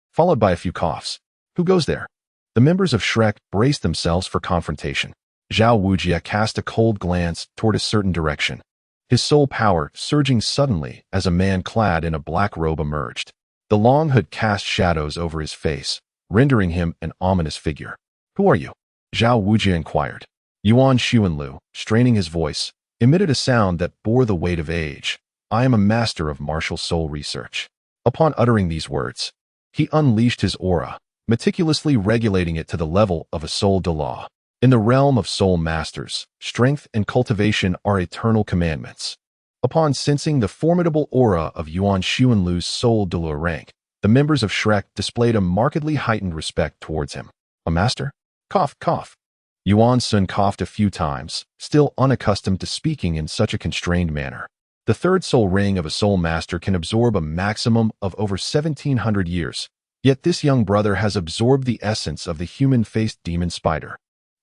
followed by a few coughs. Who goes there? The members of Shrek braced themselves for confrontation. Zhao Wujia cast a cold glance toward a certain direction, his soul power surging suddenly as a man clad in a black robe emerged. The long hood cast shadows over his face, rendering him an ominous figure. Who are you? Zhao Wujia inquired. Yuan Xuanlu, straining his voice, emitted a sound that bore the weight of age. I am a master of martial soul research. Upon uttering these words, he unleashed his aura, meticulously regulating it to the level of a soul Douluo. In the realm of soul masters, strength and cultivation are eternal commandments. Upon sensing the formidable aura of Yuan Xuanlu's soul Douluo rank, the members of Shrek displayed a markedly heightened respect towards him. A master? Cough, cough. Yuan Sun coughed a few times, still unaccustomed to speaking in such a constrained manner. The third soul ring of a soul master can absorb a maximum of over 1,700 years, yet this young brother has absorbed the essence of the human-faced demon spider,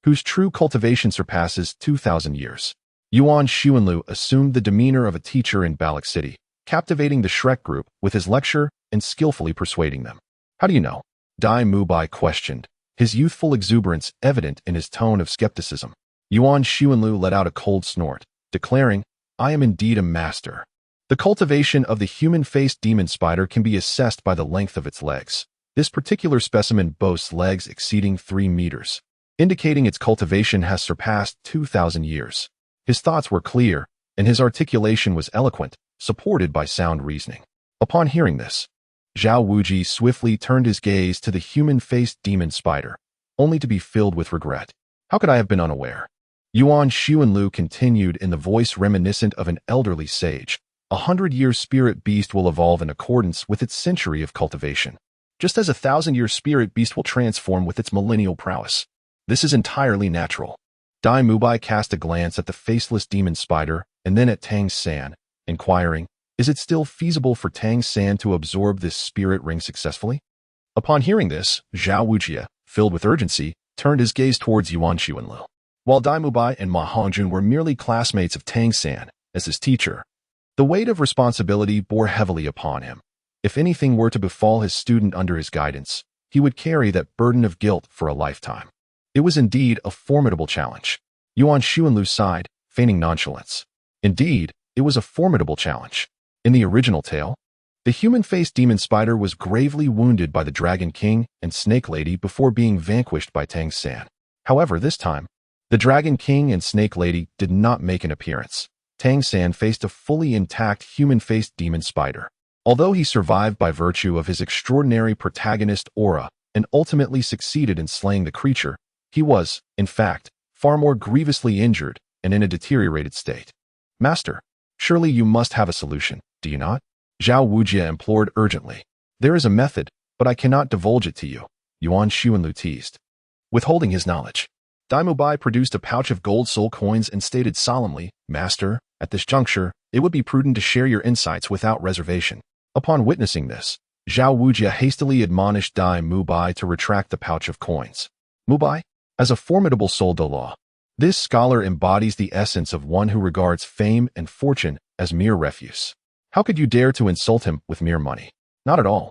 whose true cultivation surpasses 2,000 years. Yuan Xuanlu assumed the demeanor of a teacher in Balak City, captivating the Shrek group with his lecture and skillfully persuading them. How do you know? Dai Mubai questioned, his youthful exuberance evident in his tone of skepticism. Yuan Xuanlu let out a cold snort, declaring, I am indeed a master. The cultivation of the human-faced demon spider can be assessed by the length of its legs. This particular specimen boasts legs exceeding 3 meters, indicating its cultivation has surpassed 2,000 years. His thoughts were clear, and his articulation was eloquent, supported by sound reasoning. Upon hearing this, Zhao Wuji swiftly turned his gaze to the human-faced demon spider, only to be filled with regret. How could I have been unaware? Yuan Xuanlu continued in the voice reminiscent of an elderly sage. 100-year spirit beast will evolve in accordance with its century of cultivation, just as a 1,000-year spirit beast will transform with its millennial prowess. This is entirely natural. Dai Mubai cast a glance at the faceless demon spider and then at Tang San, inquiring, is it still feasible for Tang San to absorb this spirit ring successfully? Upon hearing this, Zhao Wujia, filled with urgency, turned his gaze towards Yuan Xuanlu. While Dai Mubai and Ma Hongjun were merely classmates of Tang San as his teacher, the weight of responsibility bore heavily upon him. If anything were to befall his student under his guidance, he would carry that burden of guilt for a lifetime. It was indeed a formidable challenge. Yuan Xuanlu sighed, feigning nonchalance. Indeed, it was a formidable challenge. In the original tale, the human-faced demon spider was gravely wounded by the Dragon King and Snake Lady before being vanquished by Tang San. However, this time, the Dragon King and Snake Lady did not make an appearance. Tang San faced a fully intact human-faced demon spider. Although he survived by virtue of his extraordinary protagonist aura and ultimately succeeded in slaying the creature, he was, in fact, far more grievously injured and in a deteriorated state. Master, surely you must have a solution, do you not? Zhao Wujie implored urgently. There is a method, but I cannot divulge it to you, Yuan Xuanlu teased. Withholding his knowledge, Dai Mubai produced a pouch of gold soul coins and stated solemnly, Master, at this juncture, it would be prudent to share your insights without reservation. Upon witnessing this, Zhao Wujie hastily admonished Dai Mubai to retract the pouch of coins. Mubai, as a formidable soul Douluo, this scholar embodies the essence of one who regards fame and fortune as mere refuse. How could you dare to insult him with mere money? Not at all.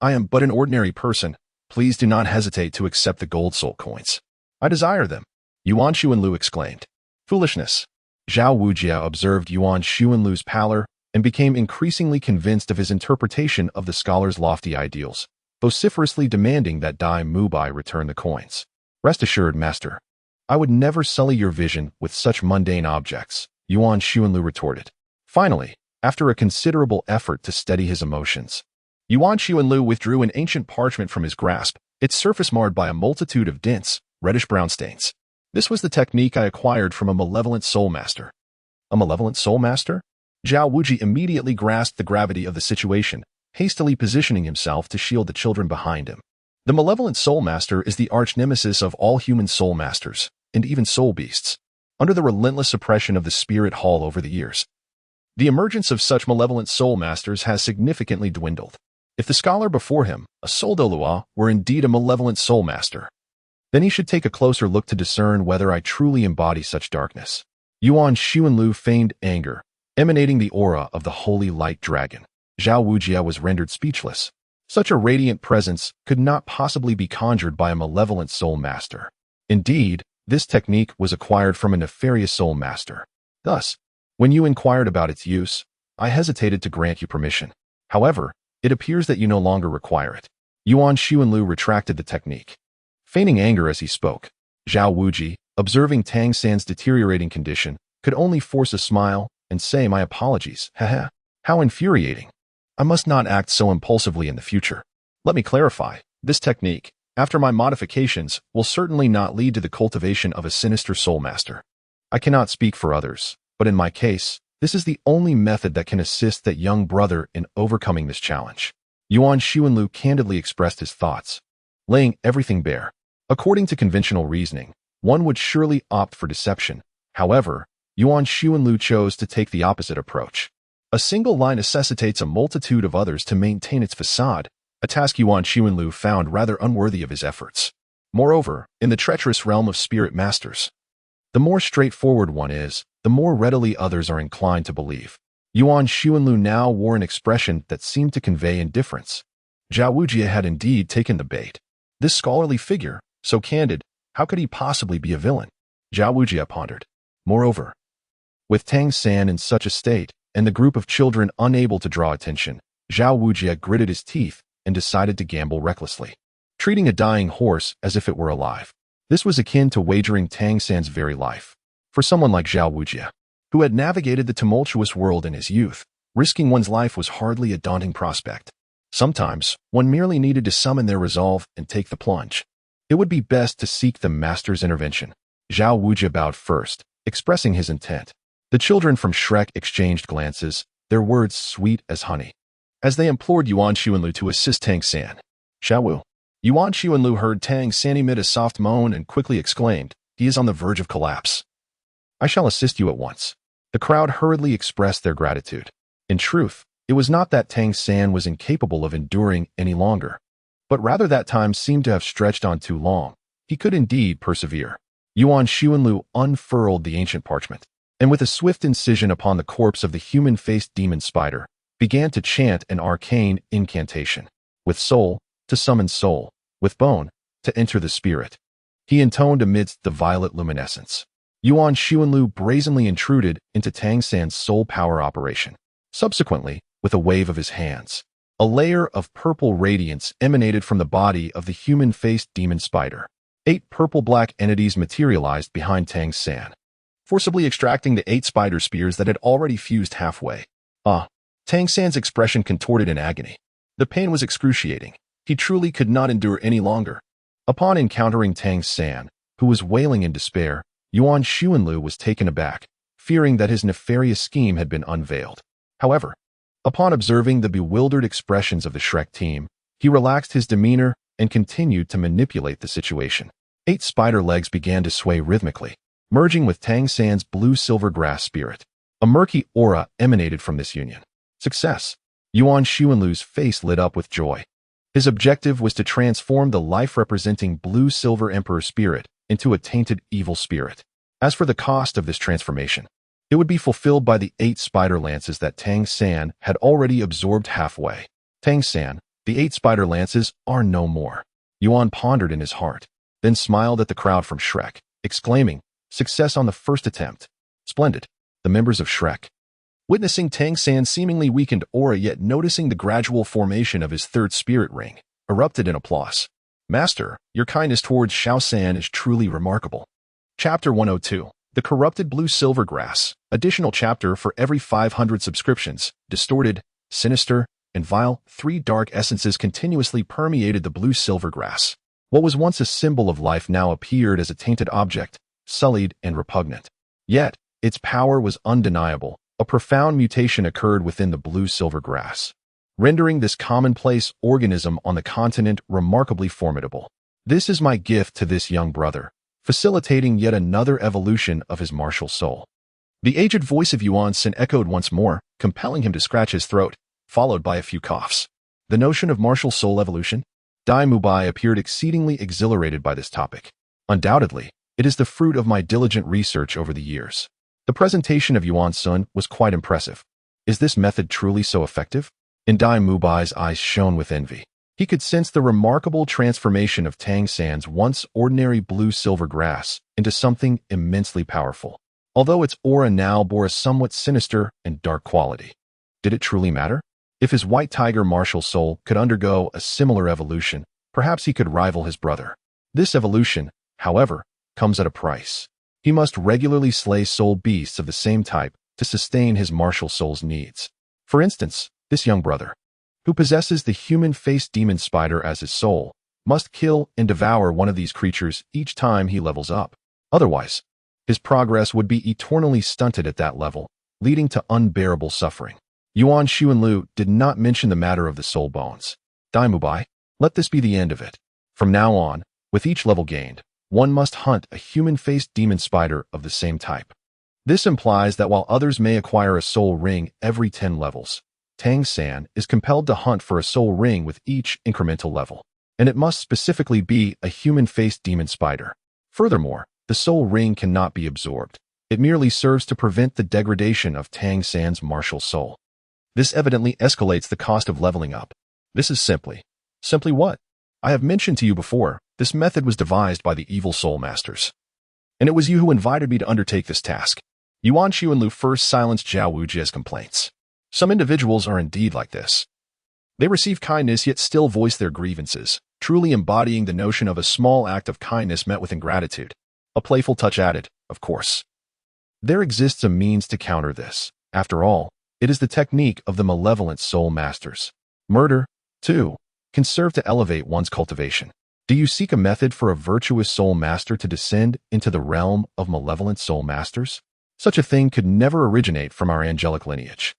I am but an ordinary person. Please do not hesitate to accept the gold soul coins. I desire them, Yuan Xuanlu exclaimed. Foolishness. Zhao Wujie observed Yuan Xuanlu's pallor and became increasingly convinced of his interpretation of the scholar's lofty ideals, vociferously demanding that Dai Mubai return the coins. Rest assured, Master, I would never sully your vision with such mundane objects, Yuan Xuanlu retorted. Finally, after a considerable effort to steady his emotions, Yuan Xuanlu withdrew an ancient parchment from his grasp, its surface marred by a multitude of dense, reddish-brown stains. This was the technique I acquired from a malevolent soul master. A malevolent soul master? Zhao Wujie immediately grasped the gravity of the situation, hastily positioning himself to shield the children behind him. The malevolent soul master is the arch-nemesis of all human soul masters, and even soul beasts. Under the relentless oppression of the spirit hall over the years, the emergence of such malevolent soul masters has significantly dwindled. If the scholar before him, a soul Douluo, were indeed a malevolent soul master, then he should take a closer look to discern whether I truly embody such darkness. Yuan Xuanlu feigned anger, emanating the aura of the holy light dragon. Zhao Wujie was rendered speechless. Such a radiant presence could not possibly be conjured by a malevolent soul master. Indeed, this technique was acquired from a nefarious soul master. Thus, when you inquired about its use, I hesitated to grant you permission. However, it appears that you no longer require it. Yuan Xuanlu retracted the technique. Feigning anger as he spoke, Zhao Wujie, observing Tang San's deteriorating condition, could only force a smile and say, my apologies, haha. How infuriating. I must not act so impulsively in the future. Let me clarify, this technique, after my modifications, will certainly not lead to the cultivation of a sinister soul master. I cannot speak for others, but in my case, this is the only method that can assist that young brother in overcoming this challenge. Yuan Xuanlu candidly expressed his thoughts, laying everything bare. According to conventional reasoning, one would surely opt for deception. However, Yuan Xuanlu chose to take the opposite approach. A single lie necessitates a multitude of others to maintain its facade, a task Yuan Xuanlu found rather unworthy of his efforts. Moreover, in the treacherous realm of spirit masters, the more straightforward one is, the more readily others are inclined to believe. Yuan Xuanlu now wore an expression that seemed to convey indifference. Zhao Wujie had indeed taken the bait. This scholarly figure, so candid, how could he possibly be a villain? Zhao Wujie pondered. Moreover, with Tang San in such a state, and the group of children unable to draw attention, Zhao Wujie gritted his teeth and decided to gamble recklessly, treating a dying horse as if it were alive. This was akin to wagering Tang San's very life. For someone like Zhao Wujie, who had navigated the tumultuous world in his youth, risking one's life was hardly a daunting prospect. Sometimes, one merely needed to summon their resolve and take the plunge. It would be best to seek the master's intervention. Zhao Wujie bowed first, expressing his intent. The children from Shrek exchanged glances, their words sweet as honey, as they implored Yuan Xuanlu to assist Tang San. Xiaowu. Yuan Xuanlu heard Tang San emit a soft moan and quickly exclaimed, he is on the verge of collapse. I shall assist you at once. The crowd hurriedly expressed their gratitude. In truth, it was not that Tang San was incapable of enduring any longer, but rather that time seemed to have stretched on too long. He could indeed persevere. Yuan Xuanlu unfurled the ancient parchment, and with a swift incision upon the corpse of the human-faced demon spider, began to chant an arcane incantation. With soul, to summon soul. With bone, to enter the spirit. He intoned amidst the violet luminescence. Yuan Xuanlu brazenly intruded into Tang San's soul power operation. Subsequently, with a wave of his hands, a layer of purple radiance emanated from the body of the human-faced demon spider. 8 purple-black entities materialized behind Tang San, forcibly extracting the 8 spider spears that had already fused halfway. Tang San's expression contorted in agony. The pain was excruciating. He truly could not endure any longer. Upon encountering Tang San, who was wailing in despair, Yuan Xuanlu was taken aback, fearing that his nefarious scheme had been unveiled. However, upon observing the bewildered expressions of the Shrek team, he relaxed his demeanor and continued to manipulate the situation. 8 spider legs began to sway rhythmically, merging with Tang San's blue-silver grass spirit. A murky aura emanated from this union. Success! Yuan Xuanlu's face lit up with joy. His objective was to transform the life-representing blue-silver emperor spirit into a tainted evil spirit. As for the cost of this transformation, it would be fulfilled by the 8 spider lances that Tang San had already absorbed halfway. Tang San, the 8 spider lances are no more. Yuan pondered in his heart, then smiled at the crowd from Shrek, exclaiming, "Success on the first attempt. Splendid." The members of Shrek, witnessing Tang San's seemingly weakened aura yet noticing the gradual formation of his 3rd spirit ring, erupted in applause. "Master, your kindness towards Xiao San is truly remarkable." Chapter 102. The Corrupted Blue-Silver Grass. Additional chapter for every 500 subscriptions. Distorted, sinister, and vile, 3 dark essences continuously permeated the blue-silver grass. What was once a symbol of life now appeared as a tainted object, sullied and repugnant. Yet, its power was undeniable. A profound mutation occurred within the blue-silver grass, rendering this commonplace organism on the continent remarkably formidable. "This is my gift to this young brother," facilitating yet another evolution of his martial soul. The aged voice of Yuan San echoed once more, compelling him to scratch his throat, followed by a few coughs. The notion of martial soul evolution? Dai Mubai appeared exceedingly exhilarated by this topic. "Undoubtedly, it is the fruit of my diligent research over the years." The presentation of Yuan Sun was quite impressive. Is this method truly so effective? In Dai Mubai's eyes shone with envy. He could sense the remarkable transformation of Tang San's once ordinary blue-silver grass into something immensely powerful, although its aura now bore a somewhat sinister and dark quality. Did it truly matter? If his white tiger martial soul could undergo a similar evolution, perhaps he could rival his brother. This evolution, however, comes at a price. He must regularly slay soul beasts of the same type to sustain his martial soul's needs. For instance, this young brother, who possesses the human-faced demon spider as his soul, must kill and devour one of these creatures each time he levels up. Otherwise, his progress would be eternally stunted at that level, leading to unbearable suffering. Yuan Xuanlu did not mention the matter of the soul bones. Dai Mubai, let this be the end of it. From now on, with each level gained, one must hunt a human-faced demon spider of the same type. This implies that while others may acquire a soul ring every 10 levels, Tang San is compelled to hunt for a soul ring with each incremental level, and it must specifically be a human-faced demon spider. Furthermore, the soul ring cannot be absorbed. It merely serves to prevent the degradation of Tang San's martial soul. This evidently escalates the cost of leveling up. This is simply what? I have mentioned to you before, this method was devised by the evil soul masters. And it was you who invited me to undertake this task. Yuan Xuanlu first silenced Zhao Wujia's complaints. Some individuals are indeed like this. They receive kindness yet still voice their grievances, truly embodying the notion of a small act of kindness met with ingratitude. A playful touch added, of course. There exists a means to counter this. After all, it is the technique of the malevolent soul masters. Murder, too, can serve to elevate one's cultivation. Do you seek a method for a virtuous soul master to descend into the realm of malevolent soul masters? Such a thing could never originate from our angelic lineage.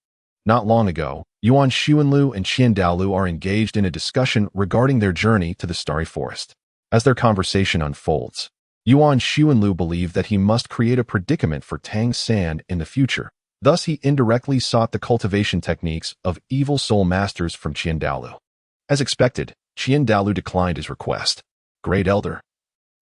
Not long ago, Yuan Xuanlu and Qian Daolu are engaged in a discussion regarding their journey to the Starry Forest. As their conversation unfolds, Yuan Xuanlu believed that he must create a predicament for Tang San in the future. Thus, he indirectly sought the cultivation techniques of evil soul masters from Qian Daolu. As expected, Qian Daolu declined his request. Great Elder,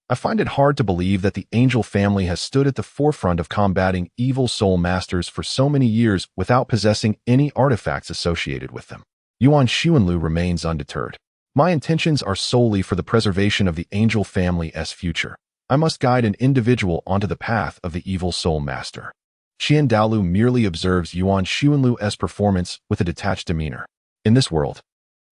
I find it hard to believe that the angel family has stood at the forefront of combating evil soul masters for so many years without possessing any artifacts associated with them. Yuan Xuanlu remains undeterred. My intentions are solely for the preservation of the angel family's future. I must guide an individual onto the path of the evil soul master. Qian Daolu merely observes Yuan Xuanlu's performance with a detached demeanor. In this world,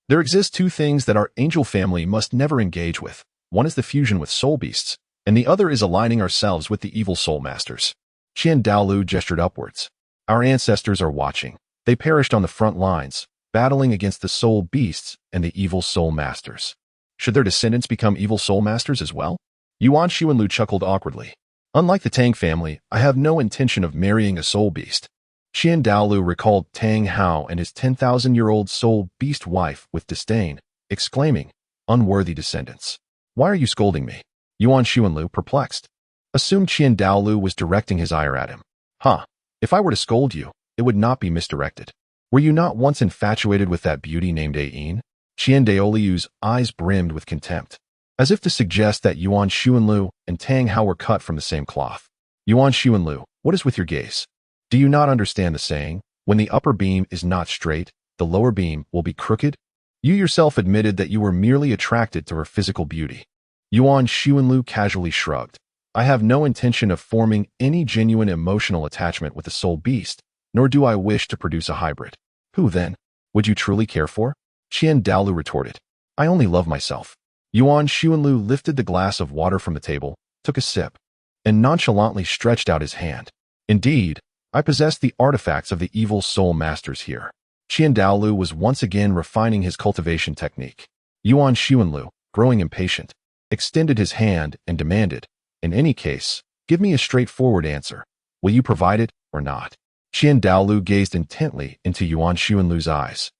there exist 2 things that our angel family must never engage with. One is the fusion with soul beasts, and the other is aligning ourselves with the evil soul masters. Qian Daolu gestured upwards. Our ancestors are watching. They perished on the front lines, battling against the soul beasts and the evil soul masters. Should their descendants become evil soul masters as well? Yuan Xuanlu chuckled awkwardly. Unlike the Tang family, I have no intention of marrying a soul beast. Douluo recalled Tang Hao and his 10,000-year-old soul beast wife with disdain, exclaiming, "Unworthy descendants. Why are you scolding me?" Yuan Xuanlu, perplexed, assumed Douluo was directing his ire at him. Huh, if I were to scold you, it would not be misdirected. Were you not once infatuated with that beauty named Ain? Douluo's eyes brimmed with contempt, as if to suggest that Yuan Xuanlu and Tang Hao were cut from the same cloth. Yuan Xuanlu, what is with your gaze? Do you not understand the saying, when the upper beam is not straight, the lower beam will be crooked? You yourself admitted that you were merely attracted to her physical beauty. Yuan Xuanlu casually shrugged. I have no intention of forming any genuine emotional attachment with a soul beast, nor do I wish to produce a hybrid. Who, then, would you truly care for? Douluo retorted. I only love myself. Yuan Xuanlu lifted the glass of water from the table, took a sip, and nonchalantly stretched out his hand. Indeed, I possess the artifacts of the evil soul masters here. Douluo was once again refining his cultivation technique. Yuan Xuanlu, growing impatient, extended his hand and demanded, in any case, give me a straightforward answer. Will you provide it or not? Douluo gazed intently into Yuan Xuanlu's eyes,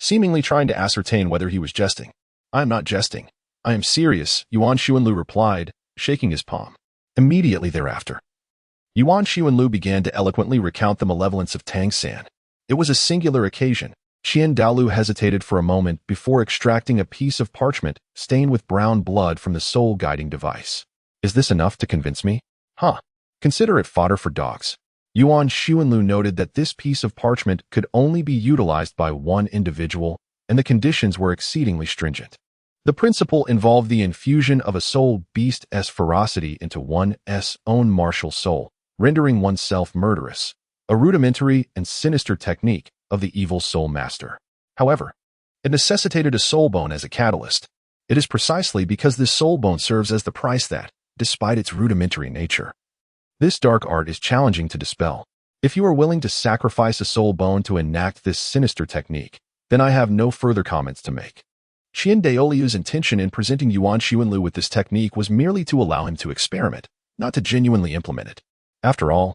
seemingly trying to ascertain whether he was jesting. I am not jesting. I am serious, Yuan Xuanlu replied, shaking his palm. Immediately thereafter, Yuan Xuanlu began to eloquently recount the malevolence of Tang San. It was a singular occasion. Douluo hesitated for a moment before extracting a piece of parchment stained with brown blood from the soul guiding device. Is this enough to convince me? Huh. Consider it fodder for dogs. Yuan Xuanlu noted that this piece of parchment could only be utilized by one individual, and the conditions were exceedingly stringent. The principle involved the infusion of a soul beast's ferocity into one's own martial soul, rendering oneself murderous, a rudimentary and sinister technique of the evil soul master. However, it necessitated a soul bone as a catalyst. It is precisely because this soul bone serves as the price that, despite its rudimentary nature, this dark art is challenging to dispel. If you are willing to sacrifice a soul bone to enact this sinister technique, then I have no further comments to make. Douluo's intention in presenting Yuan Xuanlu with this technique was merely to allow him to experiment, not to genuinely implement it. After all,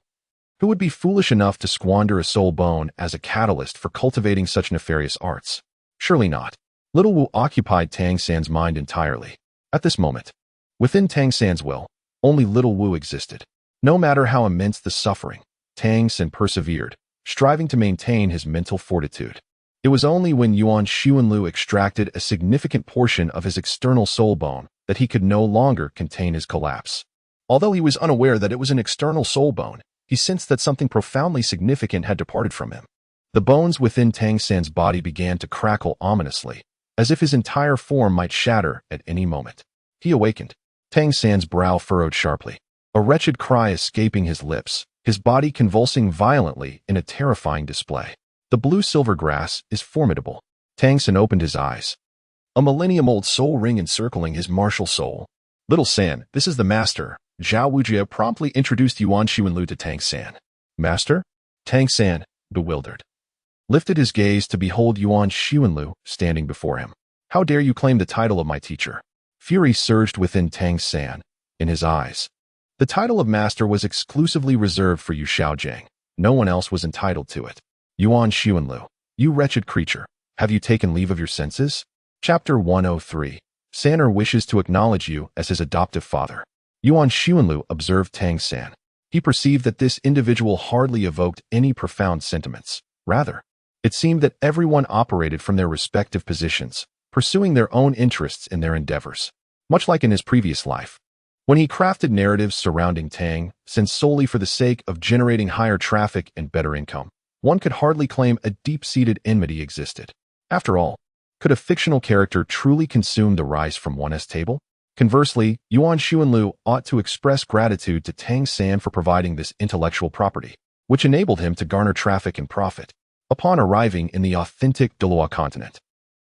who would be foolish enough to squander a soul bone as a catalyst for cultivating such nefarious arts? Surely not. Little Wu occupied Tang San's mind entirely. At this moment, within Tang San's will, only Little Wu existed. No matter how immense the suffering, Tang San persevered, striving to maintain his mental fortitude. It was only when Yuan Xuanlu extracted a significant portion of his external soul bone that he could no longer contain his collapse. Although he was unaware that it was an external soul bone, he sensed that something profoundly significant had departed from him. The bones within Tang San's body began to crackle ominously, as if his entire form might shatter at any moment. He awakened. Tang San's brow furrowed sharply, a wretched cry escaping his lips, his body convulsing violently in a terrifying display. The blue-silver grass is formidable. Tang San opened his eyes, a millennium-old soul ring encircling his martial soul. Little San, this is the master. Zhao Wujie promptly introduced Yuan Xuanlu to Tang San. Master? Tang San, bewildered, lifted his gaze to behold Yuan Xuanlu standing before him. How dare you claim the title of my teacher? Fury surged within Tang San, in his eyes. The title of master was exclusively reserved for Yu Shaojiang. No one else was entitled to it. Yuan Xuanlu, you wretched creature, have you taken leave of your senses? Chapter 103. San'er wishes to acknowledge you as his adoptive father. Yuan Xuanlu observed Tang San. He perceived that this individual hardly evoked any profound sentiments. Rather, it seemed that everyone operated from their respective positions, pursuing their own interests in their endeavors. Much like in his previous life, when he crafted narratives surrounding Tang San solely for the sake of generating higher traffic and better income, one could hardly claim a deep-seated enmity existed. After all, could a fictional character truly consume the rice from one's table? Conversely, Yuan Xuanlu ought to express gratitude to Tang San for providing this intellectual property, which enabled him to garner traffic and profit. Upon arriving in the authentic Douluo continent,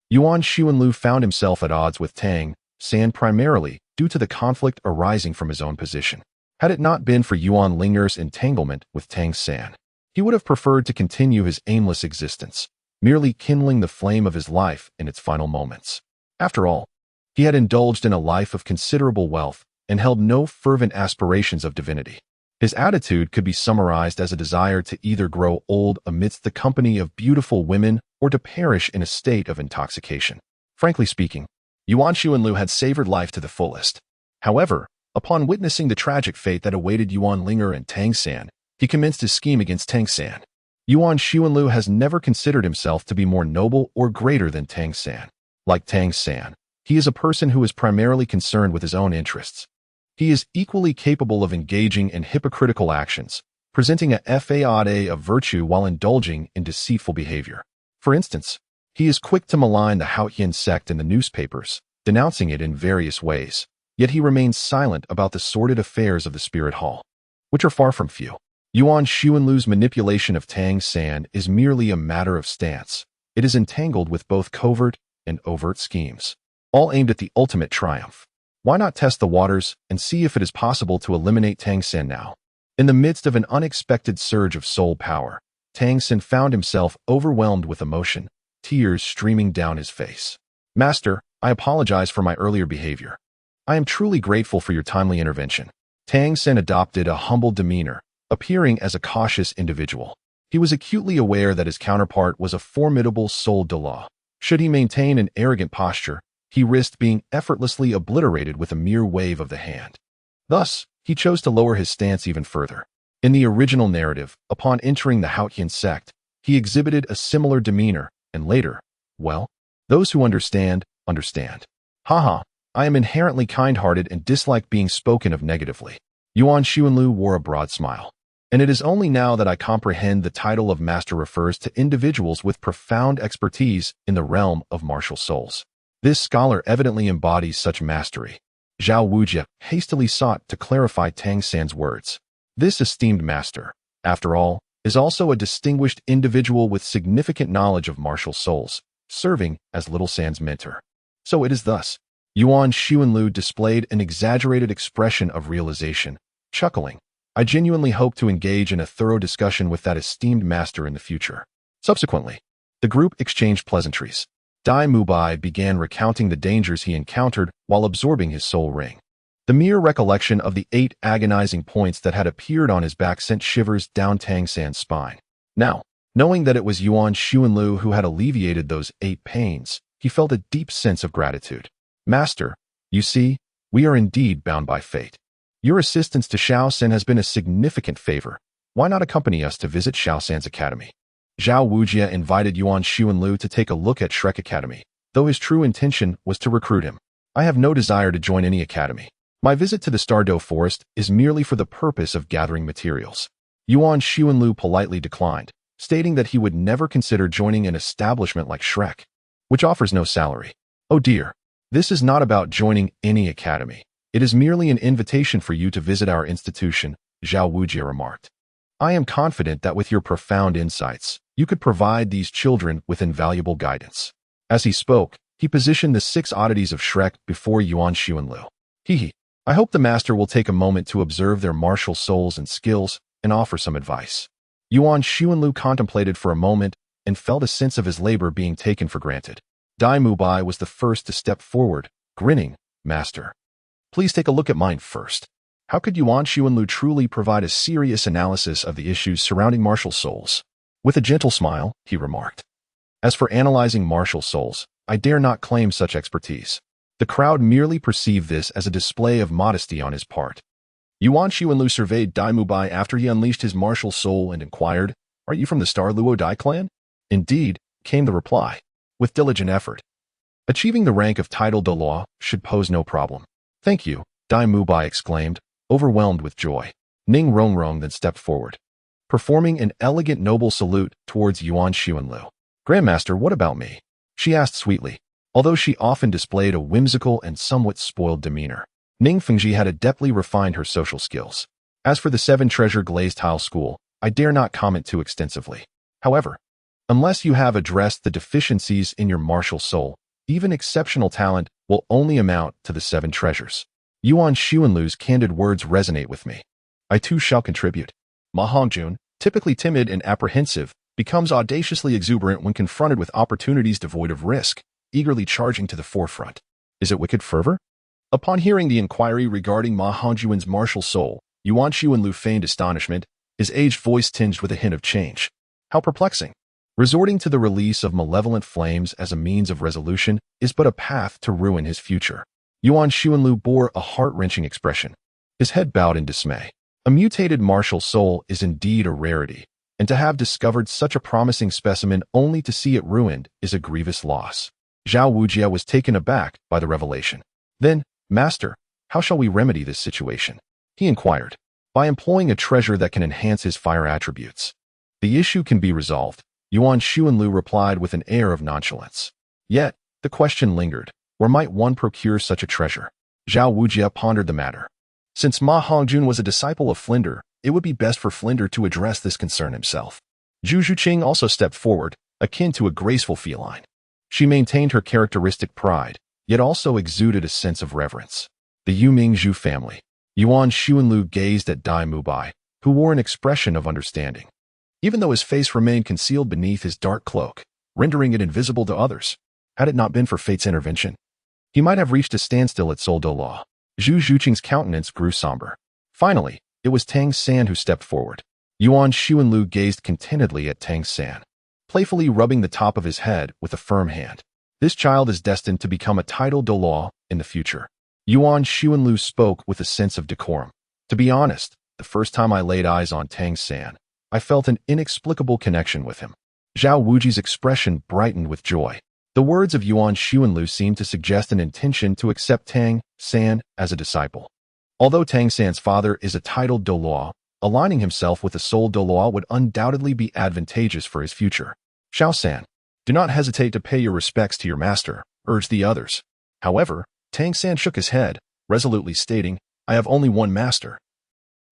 Yuan Xuanlu found himself at odds with Tang San primarily due to the conflict arising from his own position. Had it not been for Yuan Ling'er's entanglement with Tang San, he would have preferred to continue his aimless existence, merely kindling the flame of his life in its final moments. After all, he had indulged in a life of considerable wealth and held no fervent aspirations of divinity. His attitude could be summarized as a desire to either grow old amidst the company of beautiful women or to perish in a state of intoxication. Frankly speaking, Yuan Xuanlu had savored life to the fullest. However, upon witnessing the tragic fate that awaited Yuan Ling'er and Tang San, he commenced his scheme against Tang San. Yuan Xuanlu has never considered himself to be more noble or greater than Tang San. Like Tang San, he is a person who is primarily concerned with his own interests. He is equally capable of engaging in hypocritical actions, presenting a facade of virtue while indulging in deceitful behavior. For instance, he is quick to malign the Haotian sect in the newspapers, denouncing it in various ways, yet he remains silent about the sordid affairs of the spirit hall, which are far from few. Yuan Xuanlu's manipulation of Tang San is merely a matter of stance. It is entangled with both covert and overt schemes, all aimed at the ultimate triumph. Why not test the waters and see if it is possible to eliminate Tang San now? In the midst of an unexpected surge of soul power, Tang San found himself overwhelmed with emotion, tears streaming down his face. Master, I apologize for my earlier behavior. I am truly grateful for your timely intervention. Tang San adopted a humble demeanor, appearing as a cautious individual. He was acutely aware that his counterpart was a formidable soul Douluo. Should he maintain an arrogant posture, he risked being effortlessly obliterated with a mere wave of the hand. Thus, he chose to lower his stance even further. In the original narrative, upon entering the Haotian sect, he exhibited a similar demeanor, and later, well, those who understand, understand. Haha, I am inherently kind-hearted and dislike being spoken of negatively. Yuan Xuanlu wore a broad smile. And it is only now that I comprehend the title of master refers to individuals with profound expertise in the realm of martial souls. This scholar evidently embodies such mastery. Zhao Wujia hastily sought to clarify Tang San's words. This esteemed master, after all, is also a distinguished individual with significant knowledge of martial souls, serving as Little San's mentor. So it is thus. Yuan Xuanlu displayed an exaggerated expression of realization, chuckling. I genuinely hope to engage in a thorough discussion with that esteemed master in the future. Subsequently, the group exchanged pleasantries. Dai Mubai began recounting the dangers he encountered while absorbing his soul ring. The mere recollection of the 8 agonizing points that had appeared on his back sent shivers down Tang San's spine. Now, knowing that it was Yuan Xuanlu who had alleviated those 8 pains, he felt a deep sense of gratitude. Master, you see, we are indeed bound by fate. Your assistance to Xiao San has been a significant favor. Why not accompany us to visit Xiao San's academy? Zhao Wujia invited Yuan Xuanlu to take a look at Shrek Academy, though his true intention was to recruit him. I have no desire to join any academy. My visit to the Stardow Forest is merely for the purpose of gathering materials. Yuan Xuanlu politely declined, stating that he would never consider joining an establishment like Shrek, which offers no salary. Oh dear, this is not about joining any academy. It is merely an invitation for you to visit our institution, Zhao Wujia remarked. I am confident that with your profound insights, you could provide these children with invaluable guidance. As he spoke, he positioned the 6 oddities of Shrek before Yuan Xuanlu. Hehe. I hope the master will take a moment to observe their martial souls and skills and offer some advice. Yuan Xuanlu contemplated for a moment and felt a sense of his labor being taken for granted. Dai Mubai was the first to step forward, grinning. Master, please take a look at mine first. How could Yuan Xuanlu truly provide a serious analysis of the issues surrounding martial souls? With a gentle smile, he remarked. As for analyzing martial souls, I dare not claim such expertise. The crowd merely perceived this as a display of modesty on his part. Yuan Xuanlu surveyed Dai Mubai after he unleashed his martial soul and inquired, Are you from the Douluo Dai clan? Indeed, came the reply. With diligent effort. Achieving the rank of title Douluo should pose no problem. Thank you, Dai Mubai exclaimed, overwhelmed with joy. Ning Rongrong then stepped forward, performing an elegant noble salute towards Yuan Xuanlu. Grandmaster, what about me? She asked sweetly, although she often displayed a whimsical and somewhat spoiled demeanor. Ning Fengji had adeptly refined her social skills. As for the 7-treasure glazed tile school, I dare not comment too extensively. However, unless you have addressed the deficiencies in your martial soul, even exceptional talent will only amount to the 7 treasures. Yuan Xuanlu's candid words resonate with me. I too shall contribute. Ma Hongjun, typically timid and apprehensive, becomes audaciously exuberant when confronted with opportunities devoid of risk, eagerly charging to the forefront. Is it wicked fervor? Upon hearing the inquiry regarding Ma Hongjuan's martial soul, Yuan Xuanlu feigned astonishment, his aged voice tinged with a hint of change. How perplexing! Resorting to the release of malevolent flames as a means of resolution is but a path to ruin his future. Yuan Xuanlu bore a heart-wrenching expression. His head bowed in dismay. A mutated martial soul is indeed a rarity, and to have discovered such a promising specimen only to see it ruined is a grievous loss. Zhao Wujie was taken aback by the revelation. Then, Master, how shall we remedy this situation? He inquired. By employing a treasure that can enhance his fire attributes. The issue can be resolved, Yuan Xuanlu replied with an air of nonchalance. Yet, the question lingered. Where might one procure such a treasure? Zhao Wujie pondered the matter. Since Ma Hongjun was a disciple of Flinder, it would be best for Flinder to address this concern himself. Zhu Zhuqing also stepped forward, akin to a graceful feline. She maintained her characteristic pride, yet also exuded a sense of reverence. The Yuming Zhu family. Yuan Xuanlu gazed at Dai Mubai, who wore an expression of understanding. Even though his face remained concealed beneath his dark cloak, rendering it invisible to others, had it not been for fate's intervention, he might have reached a standstill at Douluo. Zhu Zhuqing's countenance grew somber. Finally, it was Tang San who stepped forward. Yuan Xuanlu gazed contentedly at Tang San, playfully rubbing the top of his head with a firm hand. This child is destined to become a titled Douluo in the future. Yuan Xuanlu spoke with a sense of decorum. To be honest, the first time I laid eyes on Tang San, I felt an inexplicable connection with him. Zhao Wujie's expression brightened with joy. The words of Yuan Xuanlu seemed to suggest an intention to accept Tang San as a disciple. Although Tang San's father is a titled Douluo, aligning himself with a soul Douluo would undoubtedly be advantageous for his future. Xiao San, do not hesitate to pay your respects to your master, urged the others. However, Tang San shook his head, resolutely stating, I have only one master.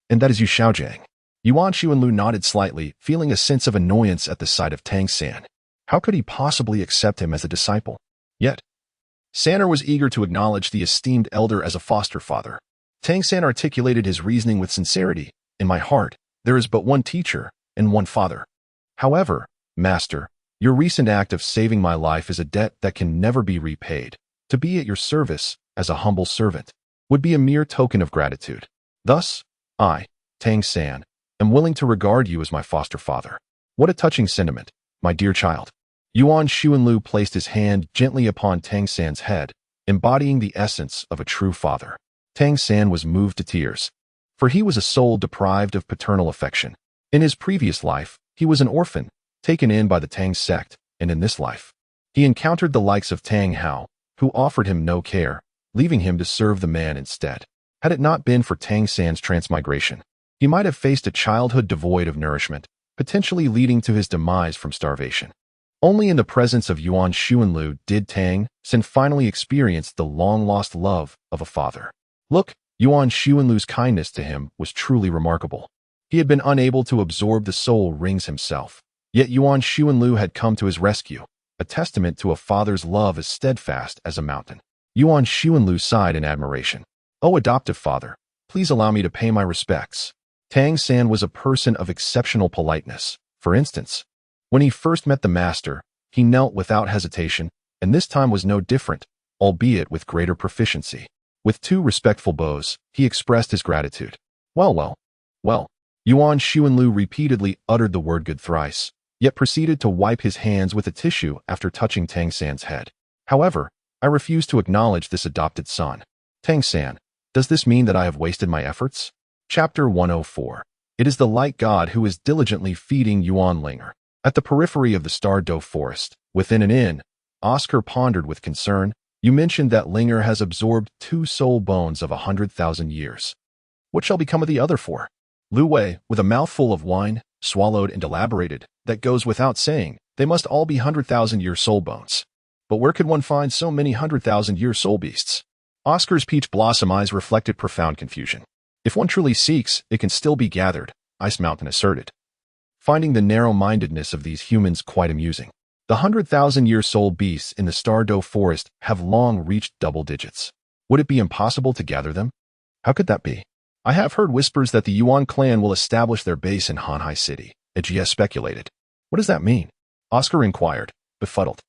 And that is you, Xiaojiang. Yuan Xuanlu nodded slightly, feeling a sense of annoyance at the sight of Tang San. How could he possibly accept him as a disciple? Yet, San'er was eager to acknowledge the esteemed elder as a foster father. Tang San articulated his reasoning with sincerity. In my heart, there is but one teacher and one father. However, Master, your recent act of saving my life is a debt that can never be repaid. To be at your service, as a humble servant, would be a mere token of gratitude. Thus, I, Tang San, am willing to regard you as my foster father. What a touching sentiment, my dear child. Yuan Xuanlu placed his hand gently upon Tang San's head, embodying the essence of a true father. Tang San was moved to tears, for he was a soul deprived of paternal affection. In his previous life, he was an orphan, taken in by the Tang sect, and in this life, he encountered the likes of Tang Hao, who offered him no care, leaving him to serve the man instead. Had it not been for Tang San's transmigration, he might have faced a childhood devoid of nourishment, potentially leading to his demise from starvation. Only in the presence of Yuan Xuanlu did Tang San finally experience the long-lost love of a father. Look, Yuan Xuanlu's kindness to him was truly remarkable. He had been unable to absorb the soul rings himself, yet Yuan Xuanlu had come to his rescue, a testament to a father's love as steadfast as a mountain. Yuan Xuanlu sighed in admiration. Oh, adoptive father, please allow me to pay my respects. Tang San was a person of exceptional politeness. For instance, when he first met the master, he knelt without hesitation, and this time was no different, albeit with greater proficiency. With 2 respectful bows, he expressed his gratitude. Well. Yuan Xuanlu repeatedly uttered the word good thrice, yet proceeded to wipe his hands with a tissue after touching Tang San's head. However, I refuse to acknowledge this adopted son. Tang San, does this mean that I have wasted my efforts? Chapter 104. It is the light god who is diligently feeding Yuan Ling'er. At the periphery of the Star Doe forest, within an inn, Oscar pondered with concern. You mentioned that Ling'er has absorbed 2 soul bones of 100,000 years. What shall become of the other 4? Lu Wei, with a mouthful of wine, swallowed and elaborated. That goes without saying, they must all be 100,000-year soul bones. But where could one find so many 100,000-year soul beasts? Oscar's peach blossom eyes reflected profound confusion. If one truly seeks, it can still be gathered, Ice Mountain asserted, finding the narrow-mindedness of these humans quite amusing. The 100,000-year soul beasts in the Star Doe forest have long reached double digits. Would it be impossible to gather them? How could that be? I have heard whispers that the Yuan clan will establish their base in Hanhai City, Ajia speculated. What does that mean? Oscar inquired, befuddled.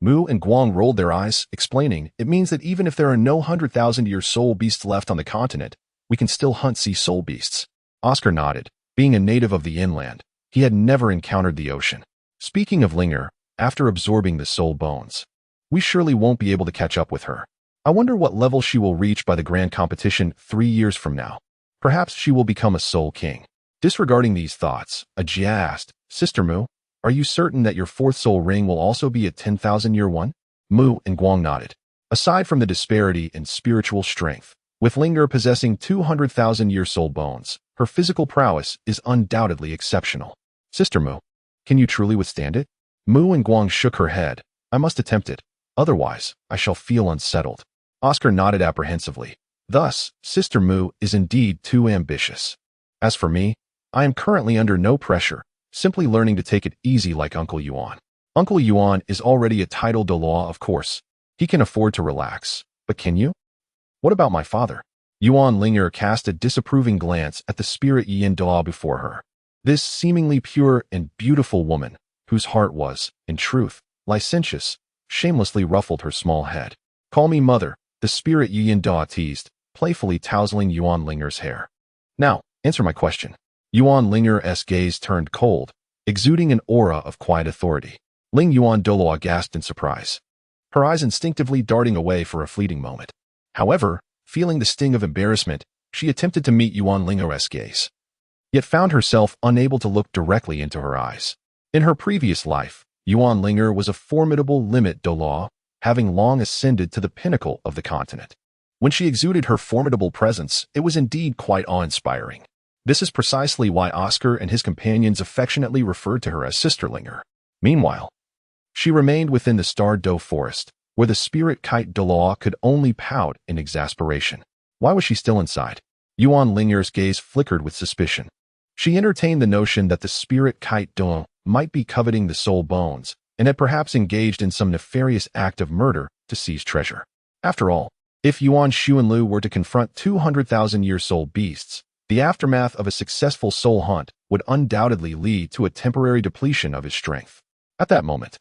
Mu and Guang rolled their eyes, explaining, "It means that even if there are no 100,000-year soul beasts left on the continent, we can still hunt sea soul beasts." Oscar nodded. Being a native of the inland, he had never encountered the ocean. Speaking of Ling'er, after absorbing the soul bones, we surely won't be able to catch up with her. I wonder what level she will reach by the grand competition 3 years from now. Perhaps she will become a soul king. Disregarding these thoughts, Ajia asked, "Sister Mu, are you certain that your 4th soul ring will also be a 10,000-year one?" Mu and Guang nodded. Aside from the disparity in spiritual strength, with Ling'er possessing 200,000-year soul bones, her physical prowess is undoubtedly exceptional. "Sister Mu, can you truly withstand it?" Mu and Guang shook her head. "I must attempt it. Otherwise, I shall feel unsettled." Oscar nodded apprehensively. Thus, Sister Mu is indeed too ambitious. As for me, I am currently under no pressure, simply learning to take it easy like Uncle Yuan. Uncle Yuan is already a title Douluo, of course. He can afford to relax. But can you? What about my father? Yuan Ling'er cast a disapproving glance at the spirit Yin Douluo before her. This seemingly pure and beautiful woman, whose heart was, in truth, licentious, shamelessly ruffled her small head. "Call me mother," the spirit Yin Douluo teased, playfully tousling Yuan Ling'er's hair. "Now, answer my question." Yuan Ling'er's gaze turned cold, exuding an aura of quiet authority. Ling Yuan Douluo gasped in surprise, her eyes instinctively darting away for a fleeting moment. However, feeling the sting of embarrassment, she attempted to meet Yuan Ling'er's gaze, yet found herself unable to look directly into her eyes. In her previous life, Yuan Ling'er was a formidable limit Douluo, having long ascended to the pinnacle of the continent. When she exuded her formidable presence, it was indeed quite awe-inspiring. This is precisely why Oscar and his companions affectionately referred to her as Sister Ling'er. Meanwhile, she remained within the Star Doe forest, where the spirit kite Douluo could only pout in exasperation. Why was she still inside? Yuan Ling'er's gaze flickered with suspicion. She entertained the notion that the spirit kite Douluo might be coveting the soul bones, and had perhaps engaged in some nefarious act of murder to seize treasure. After all, if Yuan Xuanlu were to confront 200,000-year soul beasts, the aftermath of a successful soul hunt would undoubtedly lead to a temporary depletion of his strength. At that moment,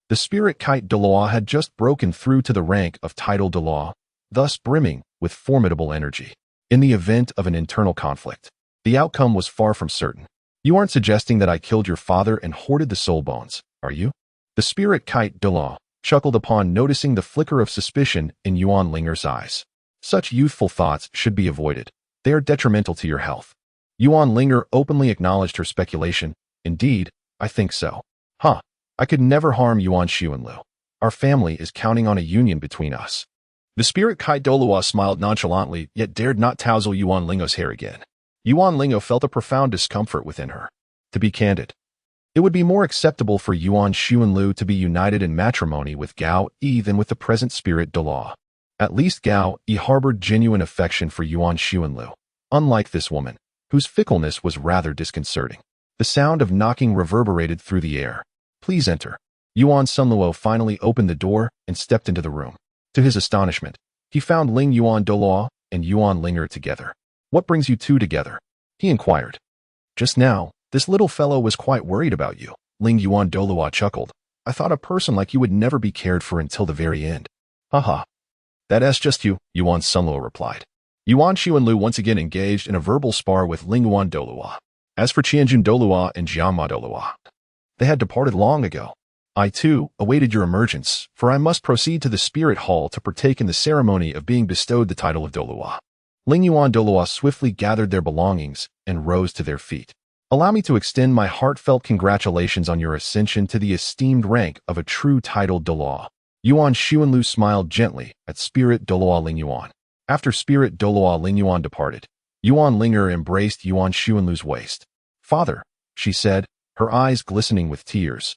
the spirit kite Douluo had just broken through to the rank of title Douluo, thus brimming with formidable energy. In the event of an internal conflict, the outcome was far from certain. "You aren't suggesting that I killed your father and hoarded the soul bones, are you?" The spirit kite Douluo chuckled upon noticing the flicker of suspicion in Yuan Ling'er's eyes. "Such youthful thoughts should be avoided. They are detrimental to your health." Yuan Ling'er openly acknowledged her speculation. "Indeed, I think so." "Huh. I could never harm Yuan Xuanlu. Our family is counting on a union between us." The spirit kite Douluo smiled nonchalantly, yet dared not tousle Yuan Ling'er's hair again. Yuan Ling'er felt a profound discomfort within her. To be candid, it would be more acceptable for Yuan Xuanlu to be united in matrimony with Gao Yi than with the present spirit Douluo. At least Gao Yi harbored genuine affection for Yuan Xuanlu, unlike this woman, whose fickleness was rather disconcerting. The sound of knocking reverberated through the air. "Please enter." Yuan Sunluo finally opened the door and stepped into the room. To his astonishment, he found Ling Yuan Douluo and Yuan Ling'er together. "What brings you two together?" he inquired. "Just now, this little fellow was quite worried about you." Ling Yuan Douluo chuckled. "I thought a person like you would never be cared for until the very end." "Haha. That's just you," Yuan Sunluo replied. Yuan Xuanlu once again engaged in a verbal spar with Ling Yuan Douluo. As for Qianjun Douluo and Jianma Douluo, they had departed long ago. "I, too, awaited your emergence, for I must proceed to the Spirit Hall to partake in the ceremony of being bestowed the title of Douluo." Ling Yuan Douluo swiftly gathered their belongings and rose to their feet. "Allow me to extend my heartfelt congratulations on your ascension to the esteemed rank of a true title Douluo." Yuan Xuanlu smiled gently at Spirit Douluo Ling Yuan. After Spirit Douluo Ling Yuan departed, Yuan Ling'er embraced Yuan Xuanlu's waist. "Father," she said, her eyes glistening with tears,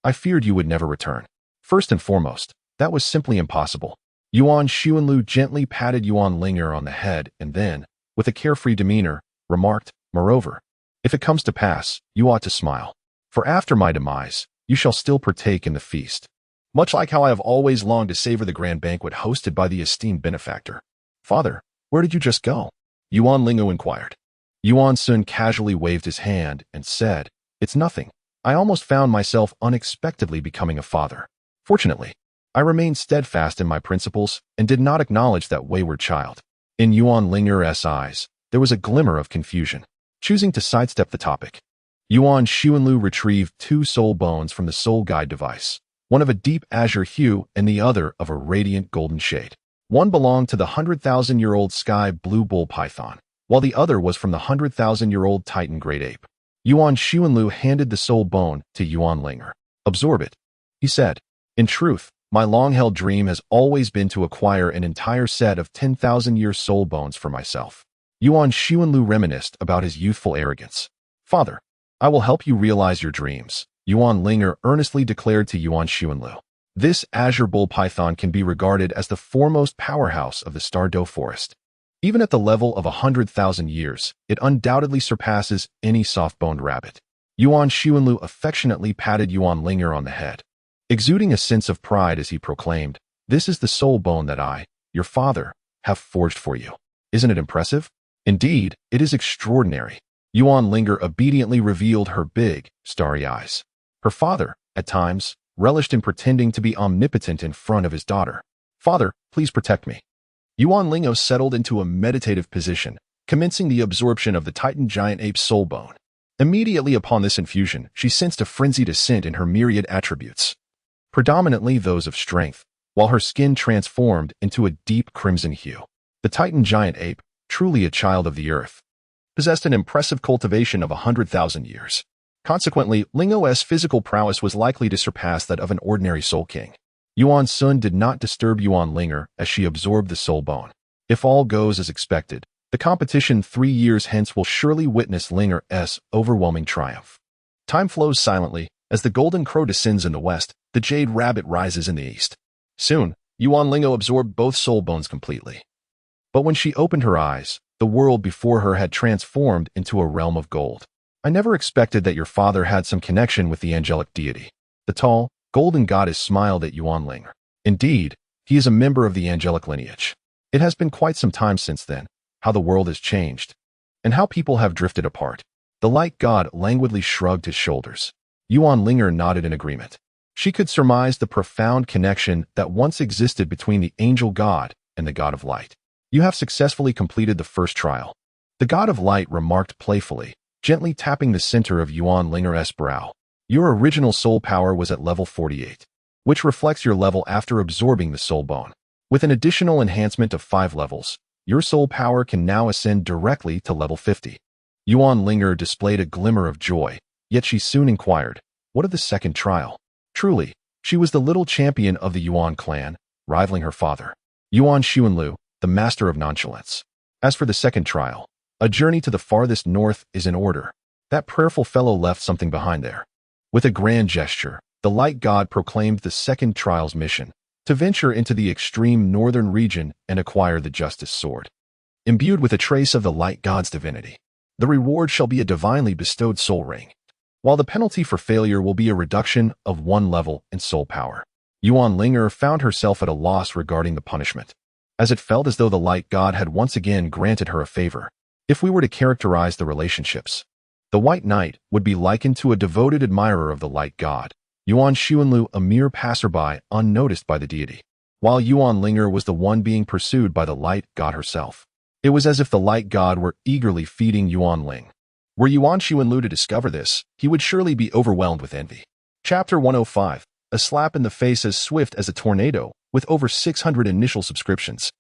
"I feared you would never return. First and foremost, that was simply impossible." Yuan Xuanlu gently patted Yuan Ling'er on the head and then, with a carefree demeanor, remarked, "Moreover, if it comes to pass, you ought to smile. For after my demise, you shall still partake in the feast. Much like how I have always longed to savor the grand banquet hosted by the esteemed benefactor." "Father, where did you just go?" Yuan Ling'er inquired. Yuan Sun casually waved his hand and said, "It's nothing. I almost found myself unexpectedly becoming a father. Fortunately, I remained steadfast in my principles and did not acknowledge that wayward child. In Yuan Ling'er's eyes, there was a glimmer of confusion. Choosing to sidestep the topic, Yuan Xuanlu retrieved 2 soul bones from the soul guide device, one of a deep azure hue and the other of a radiant golden shade. One belonged to the 100,000-year-old sky blue bull python, while the other was from the 100,000-year-old titan great ape. Yuan Xuanlu handed the soul bone to Yuan Ling'er. "Absorb it," he said. "In truth, my long-held dream has always been to acquire an entire set of 10,000-year soul bones for myself." Yuan Xuanlu reminisced about his youthful arrogance. "Father, I will help you realize your dreams," Yuan Ling'er earnestly declared to Yuan Xuanlu. This azure bull python can be regarded as the foremost powerhouse of the Stardow forest. Even at the level of 100,000 years, it undoubtedly surpasses any soft-boned rabbit. Yuan Xuanlu affectionately patted Yuan Ling'er on the head, exuding a sense of pride as he proclaimed, "This is the soul bone that I, your father, have forged for you. Isn't it impressive?" "Indeed, it is extraordinary." Yuan Ling'er obediently revealed her big, starry eyes. Her father, at times, relished in pretending to be omnipotent in front of his daughter. "Father, please protect me." Yuan Ling'er settled into a meditative position, commencing the absorption of the Titan giant ape's soul bone. Immediately upon this infusion, she sensed a frenzied ascent in her myriad attributes, predominantly those of strength, while her skin transformed into a deep crimson hue. The Titan giant ape, truly a child of the earth, possessed an impressive cultivation of 100,000 years. Consequently, Ling'er's physical prowess was likely to surpass that of an ordinary soul king. Yuan Sun did not disturb Yuan Ling'er as she absorbed the soul bone. If all goes as expected, the competition 3 years hence will surely witness Ling'er's overwhelming triumph. Time flows silently. As the golden crow descends in the west, the jade rabbit rises in the east. Soon, Yuan Ling'er absorbed both soul bones completely. But when she opened her eyes, the world before her had transformed into a realm of gold. "I never expected that your father had some connection with the angelic deity." The tall, golden goddess smiled at Yuan Ling'er. "Indeed, he is a member of the angelic lineage. It has been quite some time since then. How the world has changed, and how people have drifted apart." The light god languidly shrugged his shoulders. Yuan Ling'er nodded in agreement. She could surmise the profound connection that once existed between the angel god and the god of light. "You have successfully completed the first trial," the god of light remarked playfully, gently tapping the center of Yuan Ling'er's brow. "Your original soul power was at level 48, which reflects your level after absorbing the soul bone. With an additional enhancement of 5 levels, your soul power can now ascend directly to level 50. Yuan Ling'er displayed a glimmer of joy, yet she soon inquired, "What of the second trial?" Truly, she was the little champion of the Yuan clan, rivaling her father, Yuan Xuanlu, the master of nonchalance. As for the second trial, a journey to the farthest north is in order. That prayerful fellow left something behind there. With a grand gesture, the light god proclaimed the second trial's mission, to venture into the extreme northern region and acquire the Justice Sword. Imbued with a trace of the light god's divinity, the reward shall be a divinely bestowed soul ring, while the penalty for failure will be a reduction of 1 level in soul power. Yuan Ling'er found herself at a loss regarding the punishment, as it felt as though the light god had once again granted her a favor. If we were to characterize the relationships, the White Knight would be likened to a devoted admirer of the light god, Yuan Xuanlu a mere passerby unnoticed by the deity, while Yuan Ling'er was the one being pursued by the light god herself. It was as if the light god were eagerly feeding Yuan Ling. Were Yuan Xuanlu to discover this, he would surely be overwhelmed with envy. Chapter 105, a slap in the face as swift as a tornado, with over 600 initial subscriptions.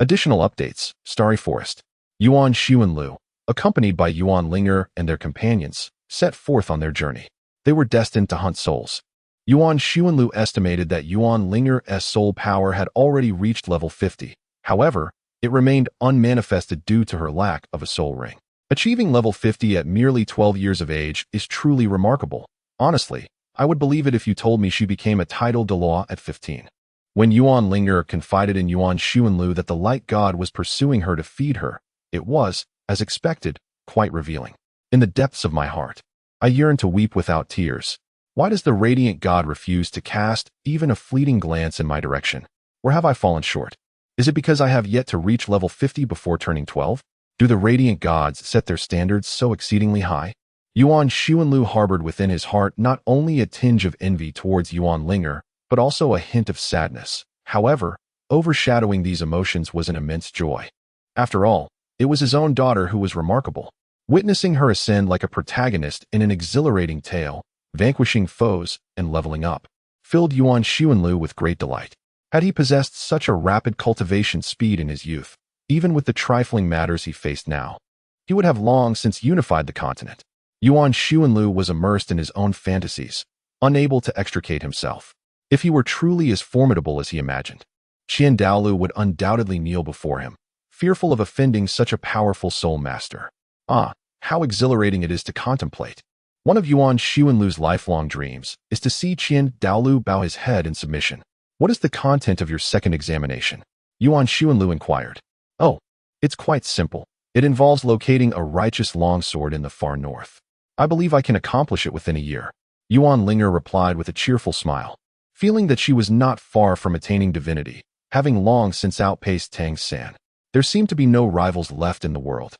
Additional updates, Starry Forest. Yuan Xuanlu, accompanied by Yuan Ling'er and their companions, set forth on their journey. They were destined to hunt souls. Yuan Xuanlu estimated that Yuan Ling'er's soul power had already reached level 50. However, it remained unmanifested due to her lack of a soul ring. Achieving level 50 at merely 12 years of age is truly remarkable. Honestly, I would believe it if you told me she became a titled Douluo at 15. When Yuan Ling'er confided in Yuan Xuanlu that the light god was pursuing her to feed her, it was, as expected, quite revealing. In the depths of my heart, I yearn to weep without tears. Why does the radiant god refuse to cast even a fleeting glance in my direction? Or have I fallen short? Is it because I have yet to reach level 50 before turning 12? Do the radiant gods set their standards so exceedingly high? Yuan Xuanlu harbored within his heart not only a tinge of envy towards Yuan Ling'er, but also a hint of sadness. However, overshadowing these emotions was an immense joy. After all, it was his own daughter who was remarkable. Witnessing her ascend like a protagonist in an exhilarating tale, vanquishing foes and leveling up, filled Yuan Xuanlu with great delight. Had he possessed such a rapid cultivation speed in his youth, even with the trifling matters he faced now, he would have long since unified the continent. Yuan Xuanlu was immersed in his own fantasies, unable to extricate himself. If he were truly as formidable as he imagined, Qian Douluo would undoubtedly kneel before him, fearful of offending such a powerful soul master. Ah, how exhilarating it is to contemplate. One of Yuan Xuanlu's lifelong dreams is to see Qian Douluo bow his head in submission. What is the content of your second examination? Yuan Xuanlu inquired. Oh, it's quite simple. It involves locating a righteous longsword in the far north. I believe I can accomplish it within a year. Yuan Ling'er replied with a cheerful smile, feeling that she was not far from attaining divinity, having long since outpaced Tang San. There seemed to be no rivals left in the world.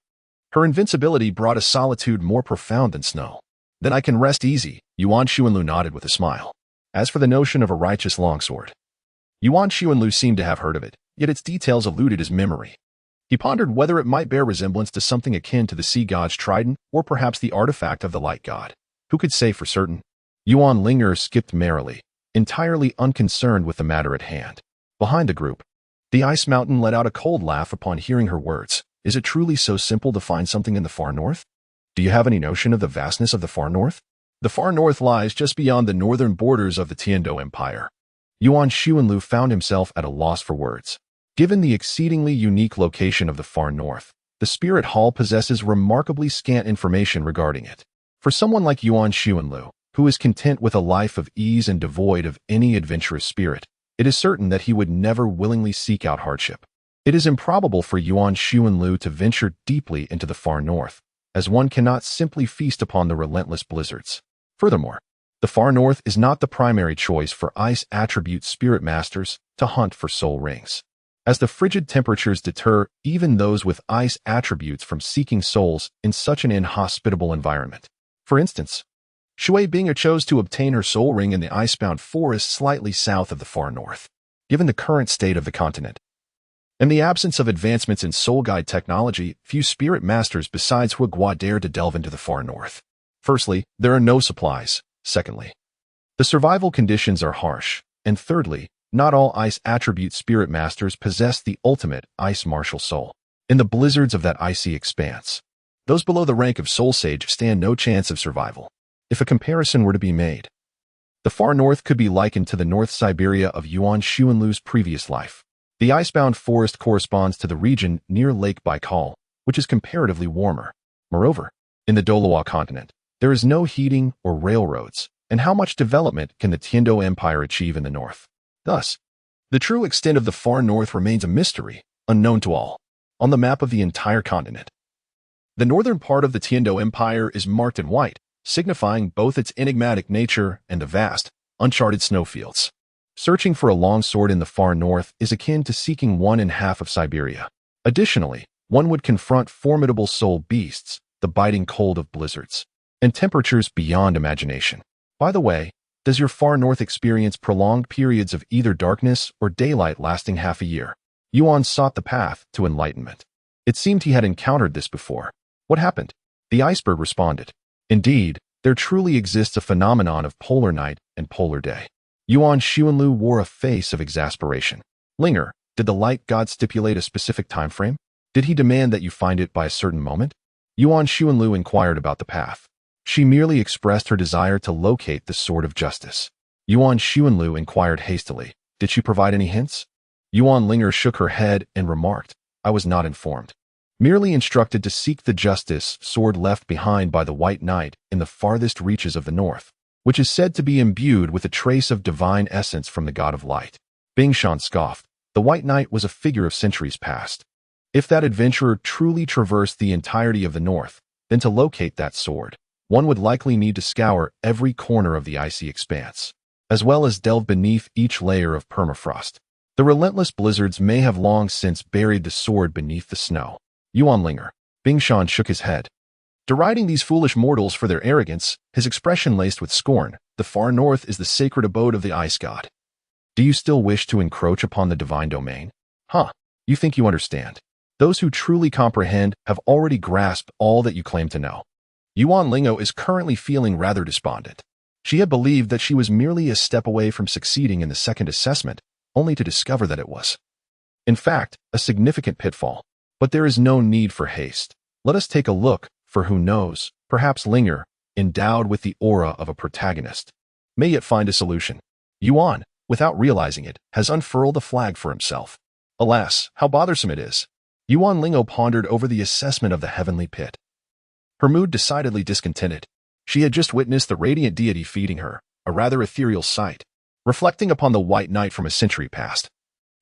Her invincibility brought a solitude more profound than snow. Then I can rest easy, Yuan Xuanlu nodded with a smile. As for the notion of a righteous longsword, Yuan Xuanlu seemed to have heard of it, yet its details eluded his memory. He pondered whether it might bear resemblance to something akin to the sea god's trident or perhaps the artifact of the light god. Who could say for certain? Yuan Ling'er skipped merrily, entirely unconcerned with the matter at hand. Behind the group, the ice mountain let out a cold laugh upon hearing her words. Is it truly so simple to find something in the far north? Do you have any notion of the vastness of the far north? The far north lies just beyond the northern borders of the Tiando Empire. Yuan Xuanlu found himself at a loss for words. Given the exceedingly unique location of the far north, the Spirit Hall possesses remarkably scant information regarding it. For someone like Yuan Xuanlu, who is content with a life of ease and devoid of any adventurous spirit, it is certain that he would never willingly seek out hardship. It is improbable for Yuan Xuanlu to venture deeply into the far north, as one cannot simply feast upon the relentless blizzards. Furthermore, the far north is not the primary choice for ice attribute spirit masters to hunt for soul rings, as the frigid temperatures deter even those with ice attributes from seeking souls in such an inhospitable environment. For instance, Shui Bing'er chose to obtain her soul ring in the icebound forest slightly south of the far north. Given the current state of the continent, and the absence of advancements in soul guide technology, few spirit masters besides Huiguo dare to delve into the far north. Firstly, there are no supplies. Secondly, the survival conditions are harsh. And thirdly, not all ice attribute spirit masters possess the ultimate ice martial soul. In the blizzards of that icy expanse, those below the rank of soul sage stand no chance of survival. If a comparison were to be made, the far north could be likened to the North Siberia of Yuan Xuanlu's previous life. The icebound forest corresponds to the region near Lake Baikal, which is comparatively warmer. Moreover, in the Douluo continent, there is no heating or railroads, and how much development can the Tiando Empire achieve in the north? Thus, the true extent of the far north remains a mystery, unknown to all. On the map of the entire continent, the northern part of the Tiando Empire is marked in white, signifying both its enigmatic nature and the vast, uncharted snowfields. Searching for a long sword in the far north is akin to seeking 1/2 of Siberia. Additionally, one would confront formidable soul beasts, the biting cold of blizzards, and temperatures beyond imagination. By the way, does your far north experience prolonged periods of either darkness or daylight lasting half a year? Yuan sought the path to enlightenment. It seemed he had encountered this before. What happened? The iceberg responded. Indeed, there truly exists a phenomenon of polar night and polar day. Yuan Xuanlu wore a face of exasperation. Ling'er, did the light god stipulate a specific time frame? Did he demand that you find it by a certain moment? Yuan Xuanlu inquired about the path. She merely expressed her desire to locate the sword of justice. Yuan Xuanlu inquired hastily. Did she provide any hints? Yuan Ling'er shook her head and remarked, I was not informed. Merely instructed to seek the justice sword left behind by the White Knight in the farthest reaches of the north, which is said to be imbued with a trace of divine essence from the god of light. Bingshan scoffed. The White Knight was a figure of centuries past. If that adventurer truly traversed the entirety of the north, then to locate that sword, one would likely need to scour every corner of the icy expanse, as well as delve beneath each layer of permafrost. The relentless blizzards may have long since buried the sword beneath the snow. Yuan Ling'er. Bingshan shook his head, deriding these foolish mortals for their arrogance, his expression laced with scorn. The far north is the sacred abode of the ice god. Do you still wish to encroach upon the divine domain? Huh, you think you understand. Those who truly comprehend have already grasped all that you claim to know. Yuan Ling'er is currently feeling rather despondent. She had believed that she was merely a step away from succeeding in the second assessment, only to discover that it was, in fact, a significant pitfall. But there is no need for haste. Let us take a look, for who knows, perhaps Ling'er, endowed with the aura of a protagonist, may yet find a solution. Yuan, without realizing it, has unfurled a flag for himself. Alas, how bothersome it is. Yuan Ling'er pondered over the assessment of the heavenly pit. Her mood decidedly discontented. She had just witnessed the radiant deity feeding her, a rather ethereal sight. Reflecting upon the white knight from a century past,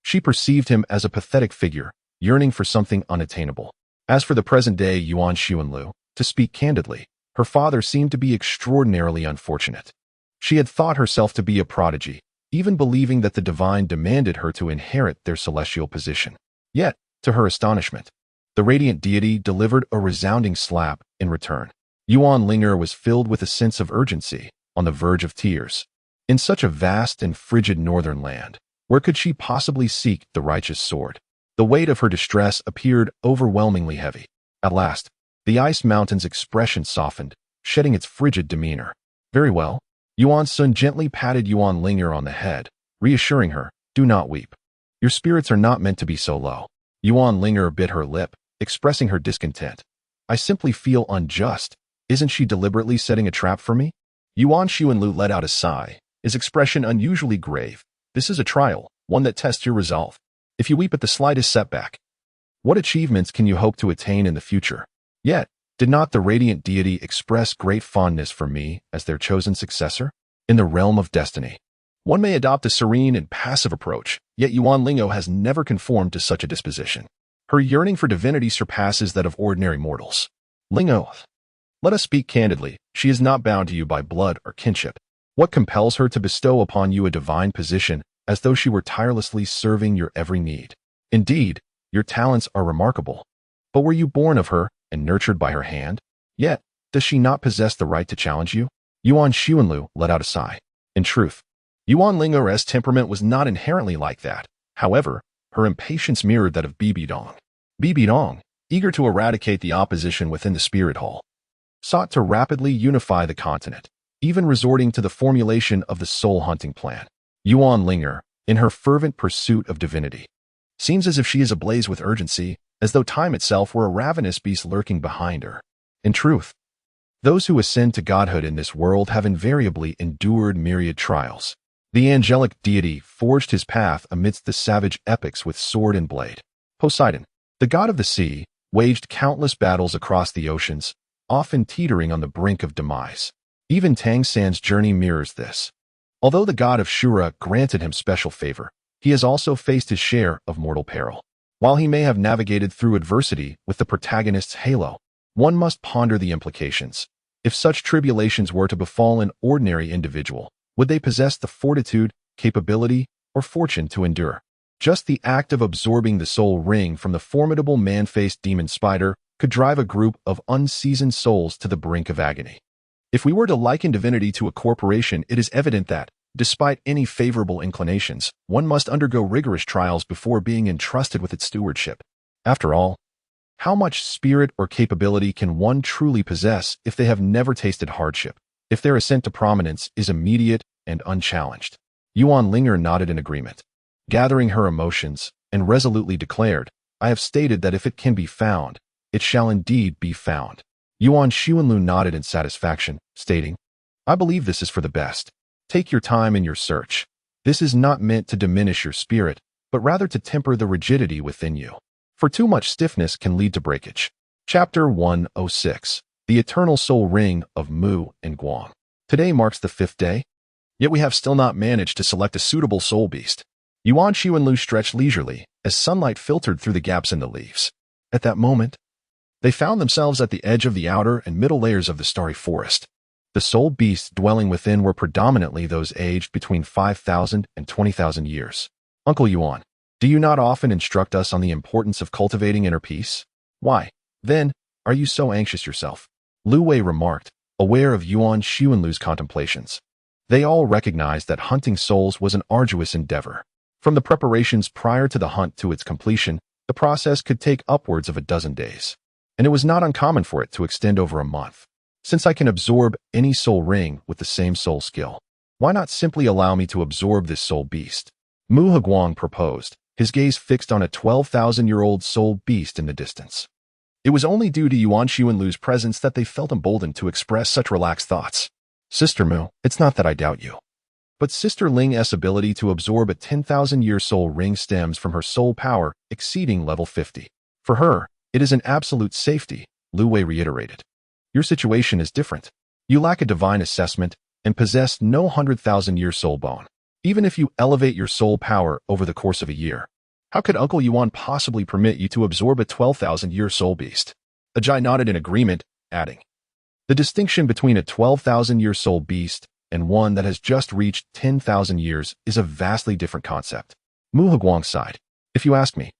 she perceived him as a pathetic figure, yearning for something unattainable. As for the present-day Yuan Xuanlu, to speak candidly, her father seemed to be extraordinarily unfortunate. She had thought herself to be a prodigy, even believing that the divine demanded her to inherit their celestial position. Yet, to her astonishment, the radiant deity delivered a resounding slap in return. Yuan Ling'er was filled with a sense of urgency, on the verge of tears. In such a vast and frigid northern land, where could she possibly seek the righteous sword? The weight of her distress appeared overwhelmingly heavy. At last, the ice mountain's expression softened, shedding its frigid demeanor. Very well. Yuan Sun gently patted Yuan Ling'er on the head, reassuring her, do not weep. Your spirits are not meant to be so low. Yuan Ling'er bit her lip, expressing her discontent. I simply feel unjust. Isn't she deliberately setting a trap for me? Yuan Xuanlu let out a sigh, his expression unusually grave. This is a trial, one that tests your resolve. If you weep at the slightest setback, what achievements can you hope to attain in the future? Yet, did not the radiant deity express great fondness for me as their chosen successor? In the realm of destiny, one may adopt a serene and passive approach, yet Yuan Ling'er has never conformed to such a disposition. Her yearning for divinity surpasses that of ordinary mortals. Ling'er, let us speak candidly, she is not bound to you by blood or kinship. What compels her to bestow upon you a divine position as though she were tirelessly serving your every need? Indeed, your talents are remarkable. But were you born of her and nurtured by her hand? Yet, does she not possess the right to challenge you? Yuan Xuanlu let out a sigh. In truth, Yuan Ling'er's temperament was not inherently like that. However, her impatience mirrored that of Bibi Dong. Bibi Dong, eager to eradicate the opposition within the spirit hall, sought to rapidly unify the continent, even resorting to the formulation of the soul-hunting plan. Yuan Ling'er, in her fervent pursuit of divinity, seems as if she is ablaze with urgency, as though time itself were a ravenous beast lurking behind her. In truth, those who ascend to godhood in this world have invariably endured myriad trials. The angelic deity forged his path amidst the savage epics with sword and blade. Poseidon, the god of the sea, waged countless battles across the oceans, often teetering on the brink of demise. Even Tang San's journey mirrors this. Although the god of Shura granted him special favor, he has also faced his share of mortal peril. While he may have navigated through adversity with the protagonist's halo, one must ponder the implications. If such tribulations were to befall an ordinary individual, would they possess the fortitude, capability, or fortune to endure? Just the act of absorbing the soul ring from the formidable man-faced demon spider could drive a group of unseasoned souls to the brink of agony. If we were to liken divinity to a corporation, it is evident that, despite any favorable inclinations, one must undergo rigorous trials before being entrusted with its stewardship. After all, how much spirit or capability can one truly possess if they have never tasted hardship, if their ascent to prominence is immediate and unchallenged? Yuan Ling'er nodded in agreement, gathering her emotions, and resolutely declared, I have stated that if it can be found, it shall indeed be found. Yuan Xuanlu nodded in satisfaction, stating, I believe this is for the best. Take your time in your search. This is not meant to diminish your spirit, but rather to temper the rigidity within you. For too much stiffness can lead to breakage. Chapter 106. The Eternal Soul Ring of Mu and Guang. Today marks the 5th day, yet we have still not managed to select a suitable soul beast. Yuan Xuanlu stretched leisurely as sunlight filtered through the gaps in the leaves. At that moment, they found themselves at the edge of the outer and middle layers of the starry forest. The soul beasts dwelling within were predominantly those aged between 5,000 and 20,000 years. Uncle Yuan, do you not often instruct us on the importance of cultivating inner peace? Why, then, are you so anxious yourself? Lu Wei remarked, aware of Yuan Xuanlu's contemplations. They all recognized that hunting souls was an arduous endeavor. From the preparations prior to the hunt to its completion, the process could take upwards of a dozen days. And it was not uncommon for it to extend over a month. Since I can absorb any soul ring with the same soul skill, why not simply allow me to absorb this soul beast? Mu Higuang proposed, his gaze fixed on a 12,000-year-old soul beast in the distance. It was only due to Yuan Xuanlu's presence that they felt emboldened to express such relaxed thoughts. Sister Mu, it's not that I doubt you. But Sister Ling's ability to absorb a 10,000-year soul ring stems from her soul power exceeding level 50. For her, it is an absolute safety, Lu Wei reiterated. Your situation is different. You lack a divine assessment and possess no 100,000-year soul bone. Even if you elevate your soul power over the course of a year, how could Uncle Yuan possibly permit you to absorb a 12,000-year soul beast? Ajay nodded in agreement, adding, the distinction between a 12,000-year soul beast and one that has just reached 10,000 years is a vastly different concept. Mu Higuang sighed. If you ask me,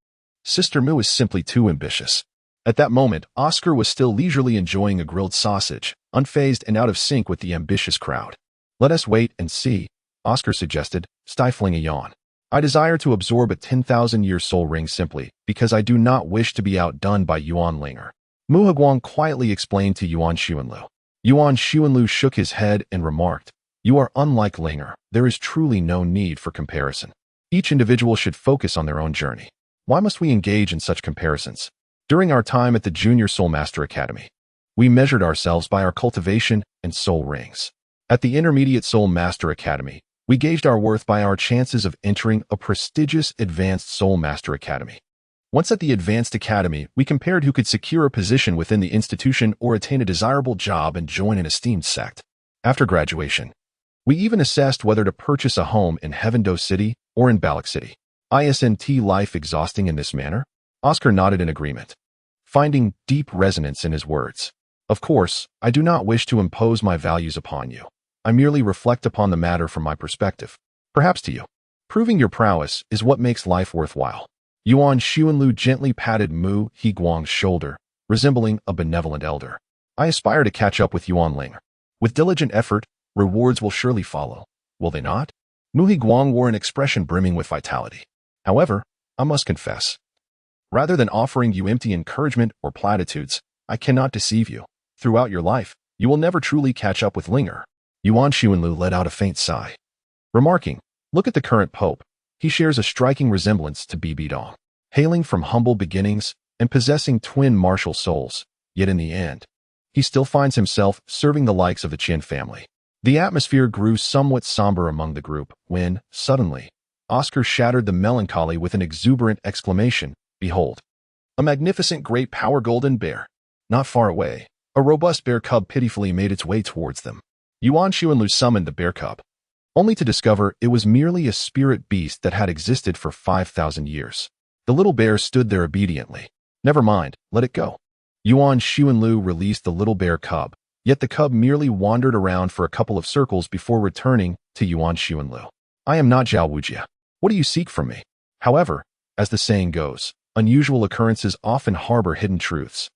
Sister Mu is simply too ambitious. At that moment, Oscar was still leisurely enjoying a grilled sausage, unfazed and out of sync with the ambitious crowd. Let us wait and see, Oscar suggested, stifling a yawn. I desire to absorb a 10,000-year soul ring simply because I do not wish to be outdone by Yuan Ling'er. Mu Higuang quietly explained to Yuan Xuanlu. Yuan Xuanlu shook his head and remarked, you are unlike Ling'er. There is truly no need for comparison. Each individual should focus on their own journey. Why must we engage in such comparisons? During our time at the Junior Soul Master Academy, we measured ourselves by our cultivation and soul rings. At the Intermediate Soul Master Academy, we gauged our worth by our chances of entering a prestigious Advanced Soul Master Academy. Once at the Advanced Academy, we compared who could secure a position within the institution or attain a desirable job and join an esteemed sect. After graduation, we even assessed whether to purchase a home in Heavendo City or in Balak City. Isn't life exhausting in this manner? Oscar nodded in agreement, finding deep resonance in his words. Of course, I do not wish to impose my values upon you. I merely reflect upon the matter from my perspective. Perhaps to you, proving your prowess is what makes life worthwhile. Yuan Xuanlu gently patted Mu Higuang's shoulder, resembling a benevolent elder. I aspire to catch up with Yuan Ling'er. With diligent effort, rewards will surely follow, will they not? Mu Higuang wore an expression brimming with vitality. However, I must confess, rather than offering you empty encouragement or platitudes, I cannot deceive you. Throughout your life, you will never truly catch up with Ling'er. Yuan Xuanlu let out a faint sigh, remarking, look at the current pope. He shares a striking resemblance to Bibi Dong, hailing from humble beginnings and possessing twin martial souls, yet in the end, he still finds himself serving the likes of the Qin family. The atmosphere grew somewhat somber among the group when, suddenly, Oscar shattered the melancholy with an exuberant exclamation, behold, a magnificent great power golden bear. Not far away, a robust bear cub pitifully made its way towards them. Yuan Xuanlu summoned the bear cub, only to discover it was merely a spirit beast that had existed for 5,000 years. The little bear stood there obediently. Never mind, let it go. Yuan Xuanlu released the little bear cub, yet the cub merely wandered around for a couple of circles before returning to Yuan Xuanlu. I am not Zhao Wujia. What do you seek from me? However, as the saying goes, unusual occurrences often harbor hidden truths.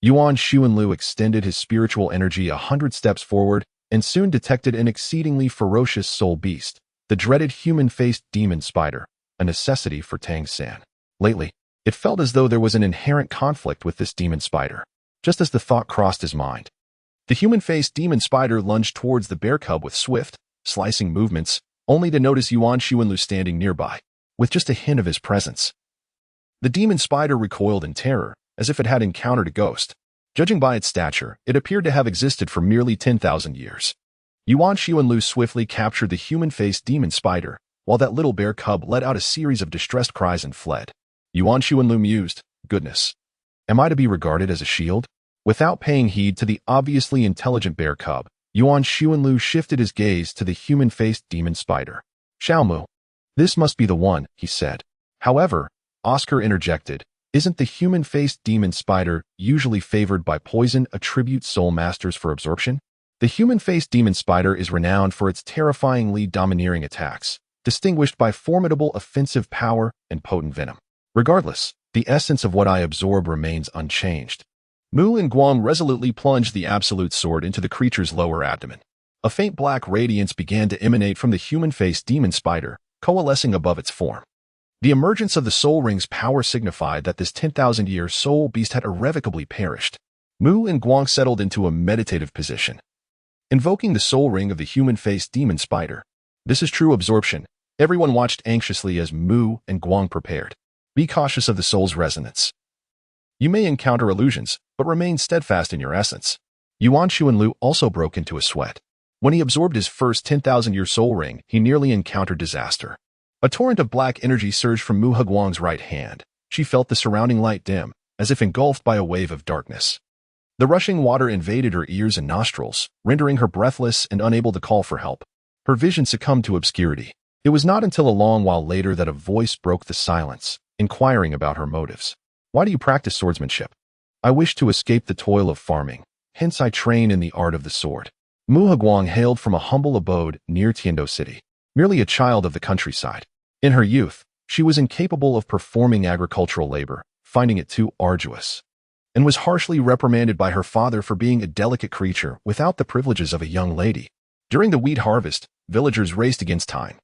Yuan Xuanlu extended his spiritual energy 100 steps forward and soon detected an exceedingly ferocious soul beast, the dreaded human-faced demon spider, a necessity for Tang San. Lately, it felt as though there was an inherent conflict with this demon spider. Just as the thought crossed his mind, the human-faced demon spider lunged towards the bear cub with swift, slicing movements, only to notice Yuan Xuanlu standing nearby, with just a hint of his presence. The demon spider recoiled in terror, as if it had encountered a ghost. Judging by its stature, it appeared to have existed for merely 10,000 years. Yuan Xuanlu swiftly captured the human-faced demon spider, while that little bear cub let out a series of distressed cries and fled. Yuan Xuanlu mused, goodness, am I to be regarded as a shield? Without paying heed to the obviously intelligent bear cub, Yuan Xuanlu shifted his gaze to the human-faced demon spider. Xiaomu, this must be the one, he said. However, Oscar interjected, isn't the human-faced demon spider usually favored by poison attribute soul masters for absorption? The human-faced demon spider is renowned for its terrifyingly domineering attacks, distinguished by formidable offensive power and potent venom. Regardless, the essence of what I absorb remains unchanged. Mu and Guang resolutely plunged the absolute sword into the creature's lower abdomen. A faint black radiance began to emanate from the human-faced demon spider, coalescing above its form. The emergence of the soul ring's power signified that this 10,000-year soul beast had irrevocably perished. Mu and Guang settled into a meditative position, invoking the soul ring of the human-faced demon spider. This is true absorption. Everyone watched anxiously as Mu and Guang prepared. Be cautious of the soul's resonance. You may encounter illusions, but remain steadfast in your essence. Yuan Xuanlu also broke into a sweat. When he absorbed his first 10,000-year soul ring, he nearly encountered disaster. A torrent of black energy surged from Mu Heguang's right hand. She felt the surrounding light dim, as if engulfed by a wave of darkness. The rushing water invaded her ears and nostrils, rendering her breathless and unable to call for help. Her vision succumbed to obscurity. It was not until a long while later that a voice broke the silence, inquiring about her motives. Why do you practice swordsmanship? I wish to escape the toil of farming, hence I train in the art of the sword. Mu Heguang hailed from a humble abode near Tiando City, merely a child of the countryside. In her youth, she was incapable of performing agricultural labor, finding it too arduous, and was harshly reprimanded by her father for being a delicate creature without the privileges of a young lady. During the wheat harvest, villagers raced against time.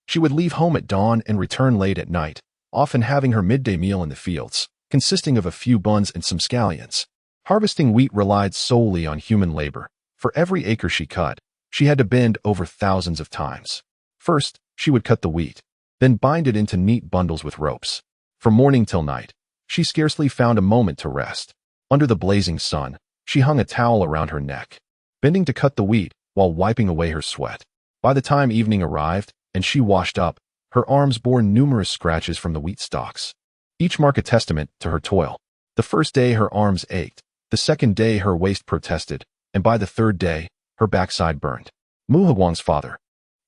She would leave home at dawn and return late at night, often having her midday meal in the fields, consisting of a few buns and some scallions. Harvesting wheat relied solely on human labor. For every acre she cut, she had to bend over thousands of times. First, she would cut the wheat, then bind it into neat bundles with ropes. From morning till night, she scarcely found a moment to rest. Under the blazing sun, she hung a towel around her neck, bending to cut the wheat while wiping away her sweat. By the time evening arrived and she washed up, her arms bore numerous scratches from the wheat stalks, each mark a testament to her toil. The first day her arms ached, the second day her waist protested, and by the third day, her backside burned. Mu Heguang's father,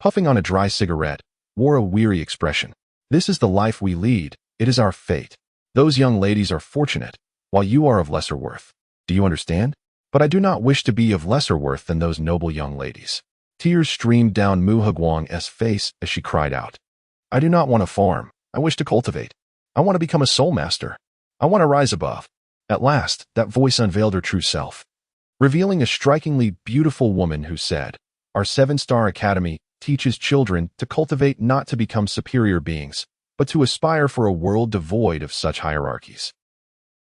puffing on a dry cigarette, wore a weary expression. This is the life we lead. It is our fate. Those young ladies are fortunate, while you are of lesser worth. Do you understand? But I do not wish to be of lesser worth than those noble young ladies. Tears streamed down Mu Heguang's face as she cried out. I do not want to farm. I wish to cultivate. I want to become a soul master. I want to rise above. At last, that voice unveiled her true self, revealing a strikingly beautiful woman who said, Our 7-star academy teaches children to cultivate not to become superior beings, but to aspire for a world devoid of such hierarchies.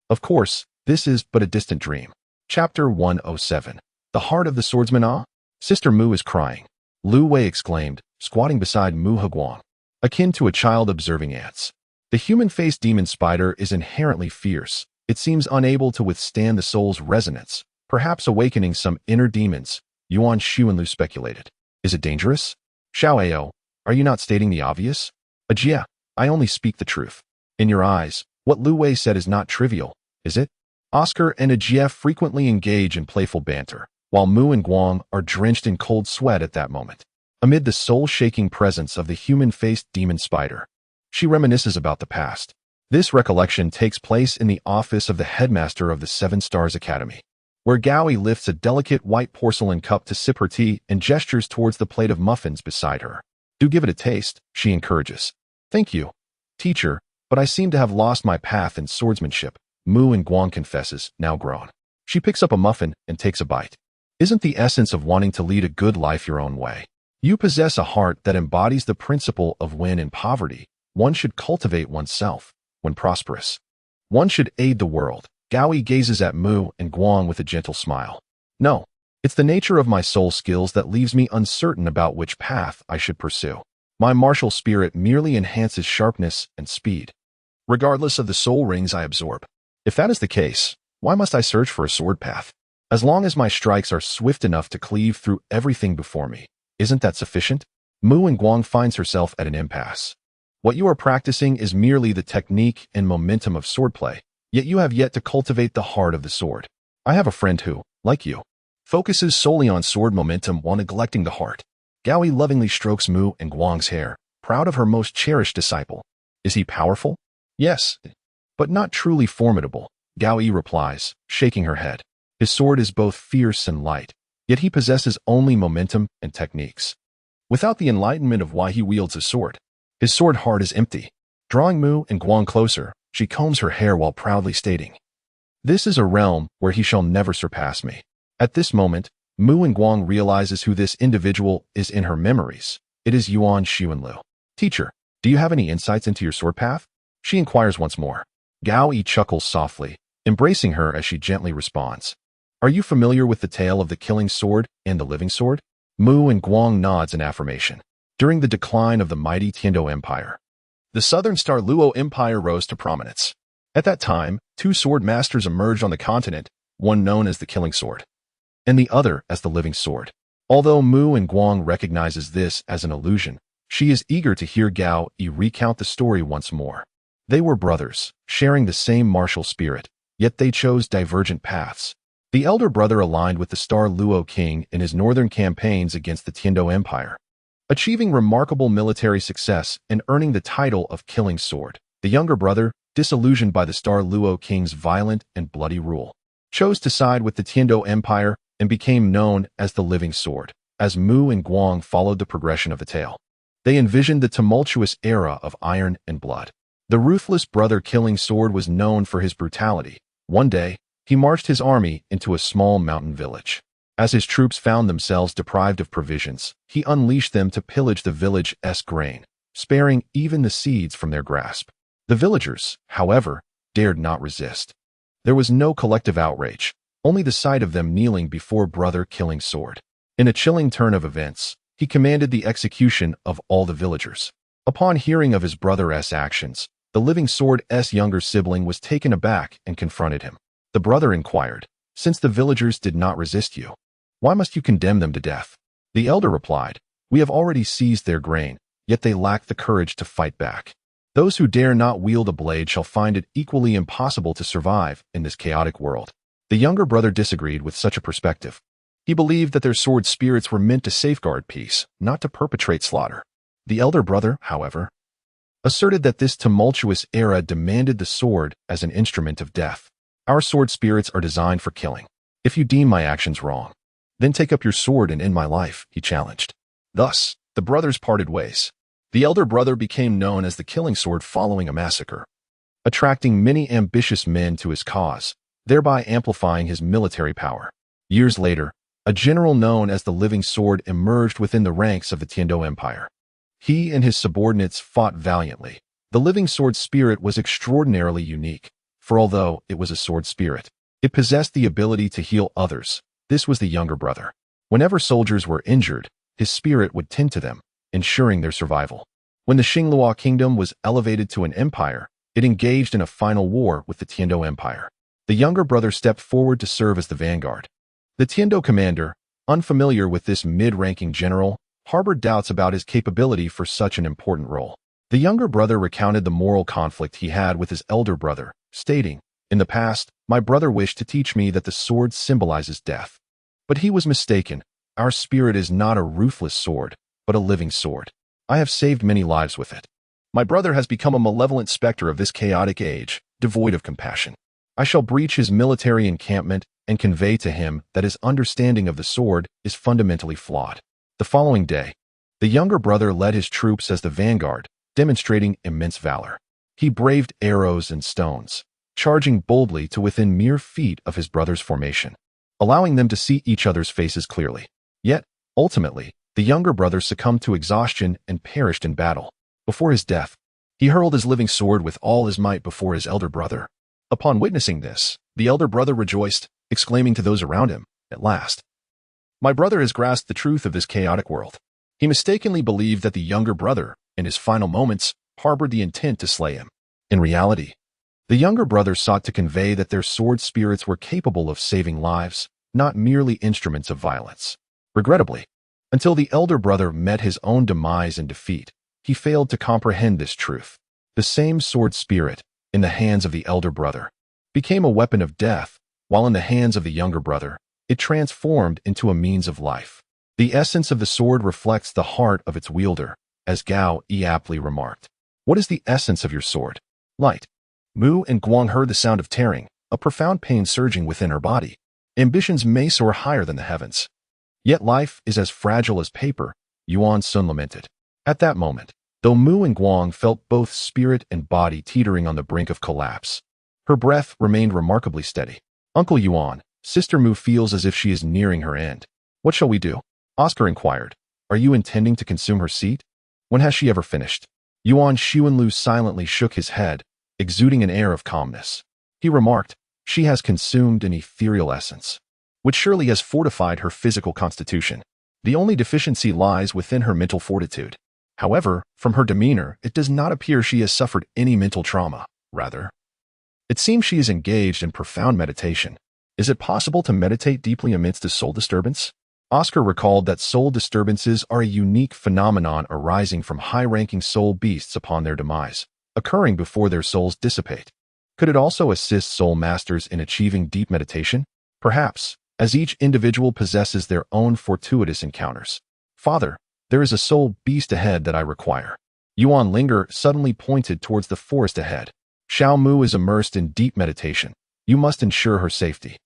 Of course, this is but a distant dream. Chapter 107. The Heart of the Swordsman. Ah? Sister Mu is crying, Lu Wei exclaimed, squatting beside Mu Heguang, akin to a child observing ants. The human-faced demon spider is inherently fierce. It seems unable to withstand the soul's resonance, perhaps awakening some inner demons, Yuan Xuanlu speculated. Is it dangerous? Xiao Ao, are you not stating the obvious? Ajia, I only speak the truth. In your eyes, what Lu Wei said is not trivial, is it? Oscar and Ajia frequently engage in playful banter, while Mu and Guang are drenched in cold sweat at that moment. Amid the soul-shaking presence of the human-faced demon spider, she reminisces about the past. This recollection takes place in the office of the headmaster of the 7 Stars Academy, where Gaoi lifts a delicate white porcelain cup to sip her tea and gestures towards the plate of muffins beside her. Do give it a taste, she encourages. Thank you, teacher, but I seem to have lost my path in swordsmanship, Mu and Guang confesses, now grown. She picks up a muffin and takes a bite. Isn't the essence of wanting to lead a good life your own way? You possess a heart that embodies the principle of when in poverty, one should cultivate oneself. When prosperous, one should aid the world. Gaoi gazes at Mu and Guang with a gentle smile. No, it's the nature of my soul skills that leaves me uncertain about which path I should pursue. My martial spirit merely enhances sharpness and speed, regardless of the soul rings I absorb. If that is the case, why must I search for a sword path? As long as my strikes are swift enough to cleave through everything before me, isn't that sufficient? Mu and Guang finds herself at an impasse. What you are practicing is merely the technique and momentum of swordplay, yet you have yet to cultivate the heart of the sword. I have a friend who, like you, focuses solely on sword momentum while neglecting the heart. Gaoi lovingly strokes Mu and Guang's hair, proud of her most cherished disciple. Is he powerful? Yes, but not truly formidable, Gaoi replies, shaking her head. His sword is both fierce and light, yet he possesses only momentum and techniques. Without the enlightenment of why he wields a sword, his sword heart is empty. Drawing Mu and Guang closer, she combs her hair while proudly stating, This is a realm where he shall never surpass me. At this moment, Mu and Guang realizes who this individual is in her memories. It is Yuan Ling'er. Teacher, do you have any insights into your sword path? She inquires once more. Gao Yi chuckles softly, embracing her as she gently responds. Are you familiar with the tale of the killing sword and the living sword? Mu and Guang nods in affirmation. During the decline of the mighty Tiando Empire, the southern star Luo Empire rose to prominence. At that time, two sword masters emerged on the continent, one known as the killing sword, and the other as the living sword. Although Mu and Guang recognizes this as an illusion, she is eager to hear Gao Yi recount the story once more. They were brothers, sharing the same martial spirit, yet they chose divergent paths. The elder brother aligned with the star Luo king in his northern campaigns against the Tiando Empire, achieving remarkable military success and earning the title of Killing Sword. The younger brother, disillusioned by the star Luo king's violent and bloody rule, chose to side with the Tiando Empire and became known as the Living Sword. As Mu and Guang followed the progression of the tale, they envisioned the tumultuous era of iron and blood. The ruthless brother Killing Sword was known for his brutality. One day, he marched his army into a small mountain village. As his troops found themselves deprived of provisions, he unleashed them to pillage the village's grain, sparing even the seeds from their grasp. The villagers, however, dared not resist. There was no collective outrage, only the sight of them kneeling before brother Killing Sword. In a chilling turn of events, he commanded the execution of all the villagers. Upon hearing of his brother's actions, the Living Sword's younger sibling was taken aback and confronted him. The brother inquired, "Since the villagers did not resist you, why must you condemn them to death?" The elder replied, "We have already seized their grain, yet they lack the courage to fight back. Those who dare not wield a blade shall find it equally impossible to survive in this chaotic world." The younger brother disagreed with such a perspective. He believed that their sword spirits were meant to safeguard peace, not to perpetrate slaughter. The elder brother, however, asserted that this tumultuous era demanded the sword as an instrument of death. Our sword spirits are designed for killing. If you deem my actions wrong, then take up your sword and end my life, he challenged. Thus, the brothers parted ways. The elder brother became known as the Killing Sword following a massacre, attracting many ambitious men to his cause, thereby amplifying his military power. Years later, a general known as the Living Sword emerged within the ranks of the Tiando Empire. He and his subordinates fought valiantly. The Living Sword's spirit was extraordinarily unique, for although it was a sword spirit, it possessed the ability to heal others. This was the younger brother. Whenever soldiers were injured, his spirit would tend to them, ensuring their survival. When the Xinglua kingdom was elevated to an empire, it engaged in a final war with the Tiando Empire. The younger brother stepped forward to serve as the vanguard. The Tiando commander, unfamiliar with this mid-ranking general, harbored doubts about his capability for such an important role. The younger brother recounted the moral conflict he had with his elder brother, stating, "In the past, my brother wished to teach me that the sword symbolizes death. But he was mistaken. Our spirit is not a ruthless sword, but a living sword. I have saved many lives with it. My brother has become a malevolent specter of this chaotic age, devoid of compassion. I shall breach his military encampment and convey to him that his understanding of the sword is fundamentally flawed." The following day, the younger brother led his troops as the vanguard, demonstrating immense valor. He braved arrows and stones, charging boldly to within mere feet of his brother's formation, allowing them to see each other's faces clearly. Yet, ultimately, the younger brother succumbed to exhaustion and perished in battle. Before his death, he hurled his living sword with all his might before his elder brother. Upon witnessing this, the elder brother rejoiced, exclaiming to those around him, "At last, my brother has grasped the truth of this chaotic world." He mistakenly believed that the younger brother, in his final moments, harbored the intent to slay him. In reality, the younger brother sought to convey that their sword spirits were capable of saving lives, not merely instruments of violence. Regrettably, until the elder brother met his own demise and defeat, he failed to comprehend this truth. The same sword spirit, in the hands of the elder brother, became a weapon of death, while in the hands of the younger brother, it transformed into a means of life. The essence of the sword reflects the heart of its wielder, as Gao Yi aptly remarked. "What is the essence of your sword?" "Light." Mu and Guang heard the sound of tearing, a profound pain surging within her body. Ambitions may soar higher than the heavens, yet life is as fragile as paper, Yuan Sun lamented. At that moment, though Mu and Guang felt both spirit and body teetering on the brink of collapse, her breath remained remarkably steady. "Uncle Yuan, Sister Mu feels as if she is nearing her end." What shall we do? Oscar inquired. Are you intending to consume her seed? When has she ever finished? Yuan Xuanlu silently shook his head, exuding an air of calmness. He remarked, she has consumed an ethereal essence, which surely has fortified her physical constitution. The only deficiency lies within her mental fortitude. However, from her demeanor, it does not appear she has suffered any mental trauma. Rather, it seems she is engaged in profound meditation. Is it possible to meditate deeply amidst a soul disturbance? Oscar recalled that soul disturbances are a unique phenomenon arising from high-ranking soul beasts upon their demise, occurring before their souls dissipate. Could it also assist soul masters in achieving deep meditation? Perhaps, as each individual possesses their own fortuitous encounters. Father, there is a soul beast ahead that I require. Yuan Ling'er suddenly pointed towards the forest ahead. Xiao Mu is immersed in deep meditation. You must ensure her safety.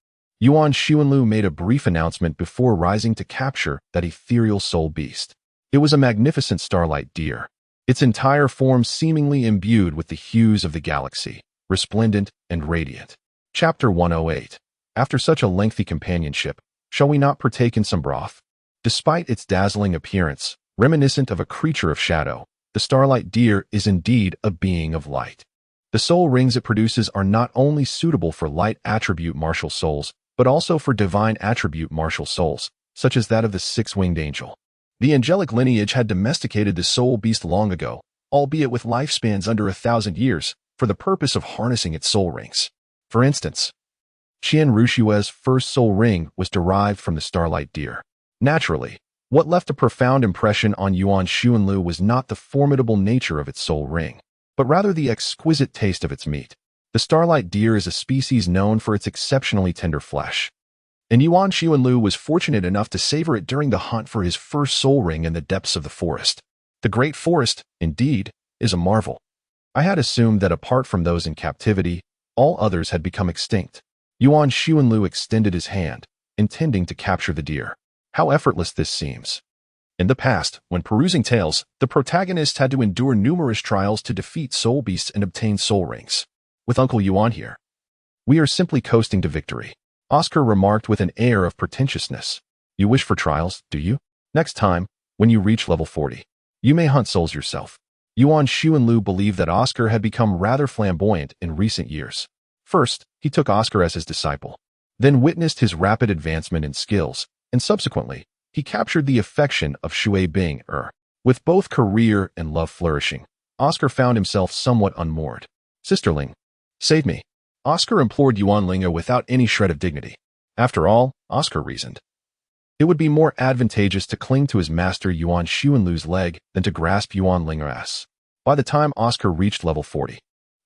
Yuan Xuanlu made a brief announcement before rising to capture that ethereal soul beast. It was a magnificent starlight deer, its entire form seemingly imbued with the hues of the galaxy, resplendent and radiant. Chapter 108. After such a lengthy companionship, shall we not partake in some broth? Despite its dazzling appearance, reminiscent of a creature of shadow, the starlight deer is indeed a being of light. The soul rings it produces are not only suitable for light attribute martial souls, but also for divine attribute martial souls, such as that of the six-winged angel. The angelic lineage had domesticated the soul beast long ago, albeit with lifespans under 1,000 years, for the purpose of harnessing its soul rings. For instance, Qian Rushue's first soul ring was derived from the starlight deer. Naturally, what left a profound impression on Yuan Xuanlu was not the formidable nature of its soul ring, but rather the exquisite taste of its meat. The starlight deer is a species known for its exceptionally tender flesh, and Yuan Xuanlu was fortunate enough to savor it during the hunt for his first soul ring in the depths of the forest. The great forest, indeed, is a marvel. I had assumed that apart from those in captivity, all others had become extinct. Yuan Xuanlu extended his hand, intending to capture the deer. How effortless this seems. In the past, when perusing tales, the protagonist had to endure numerous trials to defeat soul beasts and obtain soul rings. With Uncle Yuan here, we are simply coasting to victory. Oscar remarked with an air of pretentiousness. You wish for trials, do you? Next time, when you reach level 40, you may hunt souls yourself. Yuan Xuanlu believed that Oscar had become rather flamboyant in recent years. First, he took Oscar as his disciple, then witnessed his rapid advancement in skills, and subsequently, he captured the affection of Shui Bing-er. With both career and love flourishing, Oscar found himself somewhat unmoored. Sisterling, save me. Oscar implored Yuan Ling'er without any shred of dignity. After all, Oscar reasoned, it would be more advantageous to cling to his master Yuan Xuanlu's leg than to grasp Yuan Ling'er's. By the time Oscar reached level 40,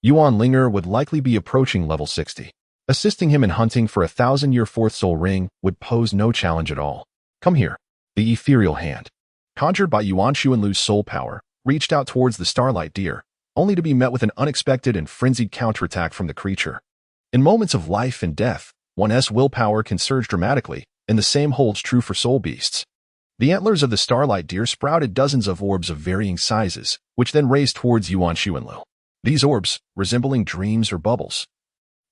Yuan Ling'er would likely be approaching level 60. Assisting him in hunting for 1,000-year fourth soul ring would pose no challenge at all. Come here. The ethereal hand, conjured by Yuan Xuanlu's soul power, reached out towards the starlight deer, only to be met with an unexpected and frenzied counterattack from the creature. In moments of life and death, one's willpower can surge dramatically, and the same holds true for soul beasts. The antlers of the starlight deer sprouted dozens of orbs of varying sizes, which then raised towards Yuan Xuanlu. These orbs, resembling dreams or bubbles,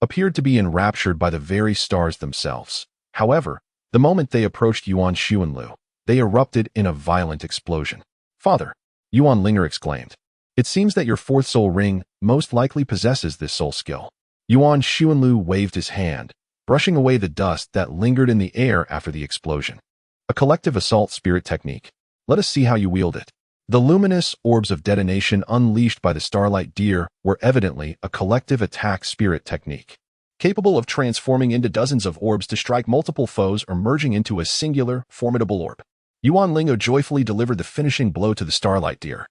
appeared to be enraptured by the very stars themselves. However, the moment they approached Yuan Xuanlu, they erupted in a violent explosion. Father, Yuan Ling'er exclaimed, it seems that your fourth soul ring most likely possesses this soul skill. Yuan Xuanlu waved his hand, brushing away the dust that lingered in the air after the explosion. A collective assault spirit technique. Let us see how you wield it. The luminous orbs of detonation unleashed by the starlight deer were evidently a collective attack spirit technique, capable of transforming into dozens of orbs to strike multiple foes or merging into a singular, formidable orb. Yuan Ling'er joyfully delivered the finishing blow to the starlight deer,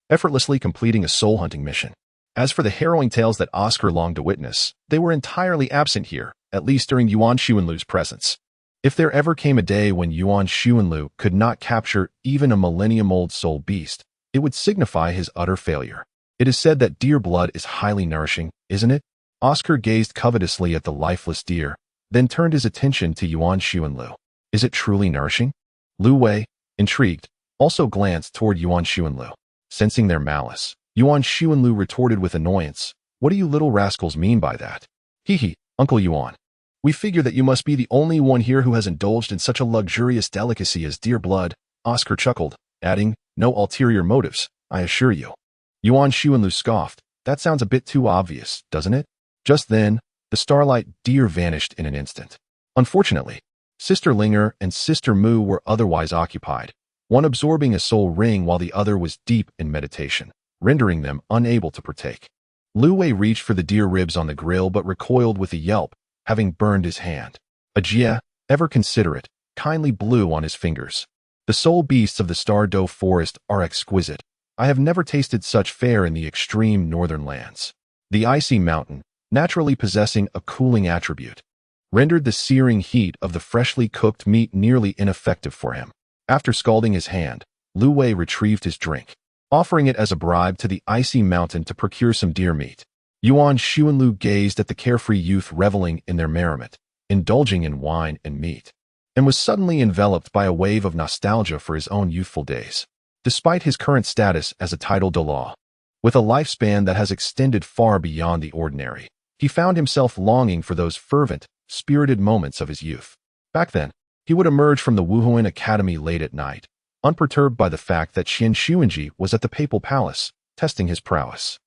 effortlessly completing a soul hunting mission. As for the harrowing tales that Oscar longed to witness, they were entirely absent here, at least during Yuan Xuanlu's presence. If there ever came a day when Yuan Xuanlu could not capture even a millennium-old soul beast, it would signify his utter failure. It is said that deer blood is highly nourishing, isn't it? Oscar gazed covetously at the lifeless deer, then turned his attention to Yuan Xuanlu. Is it truly nourishing? Lu Wei, intrigued, also glanced toward Yuan Xuanlu. Sensing their malice, Yuan Xuanlu retorted with annoyance, what do you little rascals mean by that? Hee hee, Uncle Yuan. We figure that you must be the only one here who has indulged in such a luxurious delicacy as deer blood, Oscar chuckled, adding, no ulterior motives, I assure you. Yuan Xuanlu scoffed, that sounds a bit too obvious, doesn't it? Just then, the starlight deer vanished in an instant. Unfortunately, Sister Ling'er and Sister Mu were otherwise occupied, one absorbing a soul ring while the other was deep in meditation, rendering them unable to partake. Lu Wei reached for the deer ribs on the grill but recoiled with a yelp, having burned his hand. Ajia, ever considerate, kindly blew on his fingers. The soul beasts of the Star Doe forest are exquisite. I have never tasted such fare in the extreme northern lands. The icy mountain, naturally possessing a cooling attribute, rendered the searing heat of the freshly cooked meat nearly ineffective for him. After scalding his hand, Lu Wei retrieved his drink, offering it as a bribe to the icy mountain to procure some deer meat. Yuan Xuanlu gazed at the carefree youth reveling in their merriment, indulging in wine and meat, and was suddenly enveloped by a wave of nostalgia for his own youthful days. Despite his current status as a titled Douluo, with a lifespan that has extended far beyond the ordinary, he found himself longing for those fervent, spirited moments of his youth. Back then, he would emerge from the Wuhuan Academy late at night, unperturbed by the fact that Qian Xuanji was at the papal palace, testing his prowess.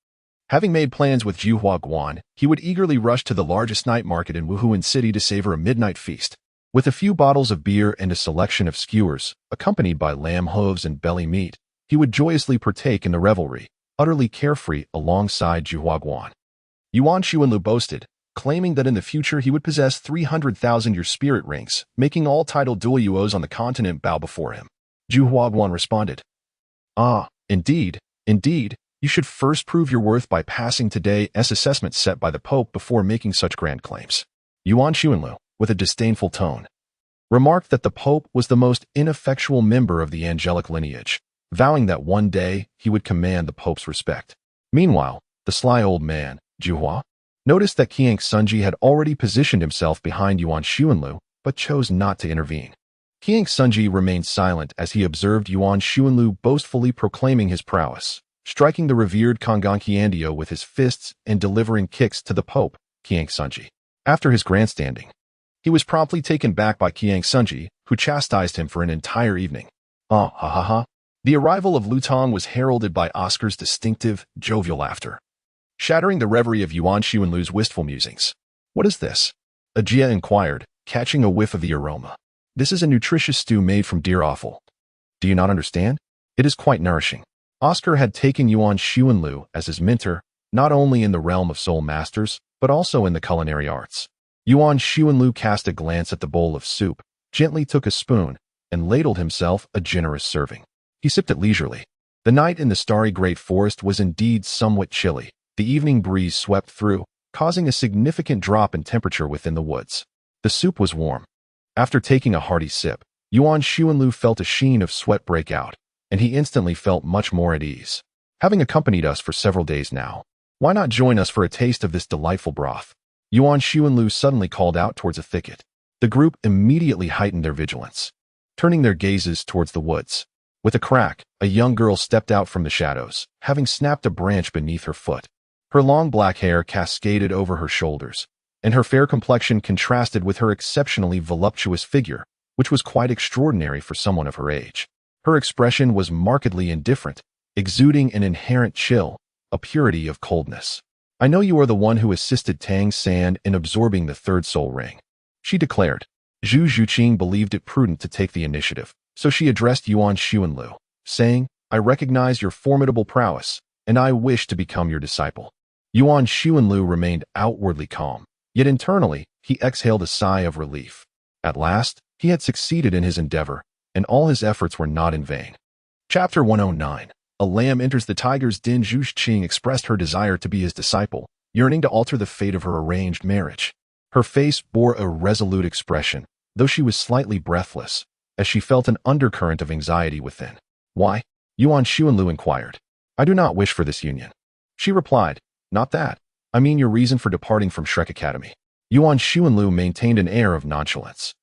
Having made plans with Juhua Guan, he would eagerly rush to the largest night market in Wuhuan City to savor a midnight feast. With a few bottles of beer and a selection of skewers, accompanied by lamb hooves and belly meat, he would joyously partake in the revelry, utterly carefree alongside Juhua Guan. Yuan Xuanlu boasted, claiming that in the future he would possess 300,000 year spirit rings, making all titled Douluos on the continent bow before him. Juhua Guan responded, Ah, indeed, you should first prove your worth by passing today's assessment set by the Pope before making such grand claims. Yuan Xuanlu, with a disdainful tone, remarked that the Pope was the most ineffectual member of the angelic lineage, vowing that one day he would command the Pope's respect. Meanwhile, the sly old man, Juhua, noticed that Qiang Sunji had already positioned himself behind Yuan Xuanlu, but chose not to intervene. Qiang Sunji remained silent as he observed Yuan Xuanlu boastfully proclaiming his prowess, striking the revered Kongan Qiandio with his fists and delivering kicks to the Pope, Qiang Sunji. After his grandstanding, he was promptly taken back by Qiang Sunji, who chastised him for an entire evening. Ah, ha ha ha. The arrival of Lu Tong was heralded by Oscar's distinctive, jovial laughter, shattering the reverie of Yuan Xuanlu's wistful musings. What is this? Ajia inquired, catching a whiff of the aroma. This is a nutritious stew made from deer offal. Do you not understand? It is quite nourishing. Oscar had taken Yuan Xuanlu as his mentor, not only in the realm of soul masters, but also in the culinary arts. Yuan Xuanlu cast a glance at the bowl of soup, gently took a spoon, and ladled himself a generous serving. He sipped it leisurely. The night in the starry great forest was indeed somewhat chilly. The evening breeze swept through, causing a significant drop in temperature within the woods. The soup was warm. After taking a hearty sip, Yuan Xuanlu felt a sheen of sweat break out, and he instantly felt much more at ease. Having accompanied us for several days now, why not join us for a taste of this delightful broth? Yuan Xuanlu suddenly called out towards a thicket. The group immediately heightened their vigilance, turning their gazes towards the woods. With a crack, a young girl stepped out from the shadows, having snapped a branch beneath her foot. Her long black hair cascaded over her shoulders, and her fair complexion contrasted with her exceptionally voluptuous figure, which was quite extraordinary for someone of her age. Her expression was markedly indifferent, exuding an inherent chill, a purity of coldness. I know you are the one who assisted Tang San in absorbing the third soul ring, she declared. Zhu Zhuqing believed it prudent to take the initiative, so she addressed Yuan Xuanlu, saying, I recognize your formidable prowess, and I wish to become your disciple. Yuan Xuanlu remained outwardly calm, yet internally, he exhaled a sigh of relief. At last, he had succeeded in his endeavor, and all his efforts were not in vain. Chapter 109. A lamb enters the tiger's den. Zhu Zhuqing expressed her desire to be his disciple, yearning to alter the fate of her arranged marriage. Her face bore a resolute expression, though she was slightly breathless, as she felt an undercurrent of anxiety within. Why? Yuan Xuanlu inquired. I do not wish for this union. She replied, Not that. I mean your reason for departing from Shrek Academy. Yuan Xuanlu maintained an air of nonchalance.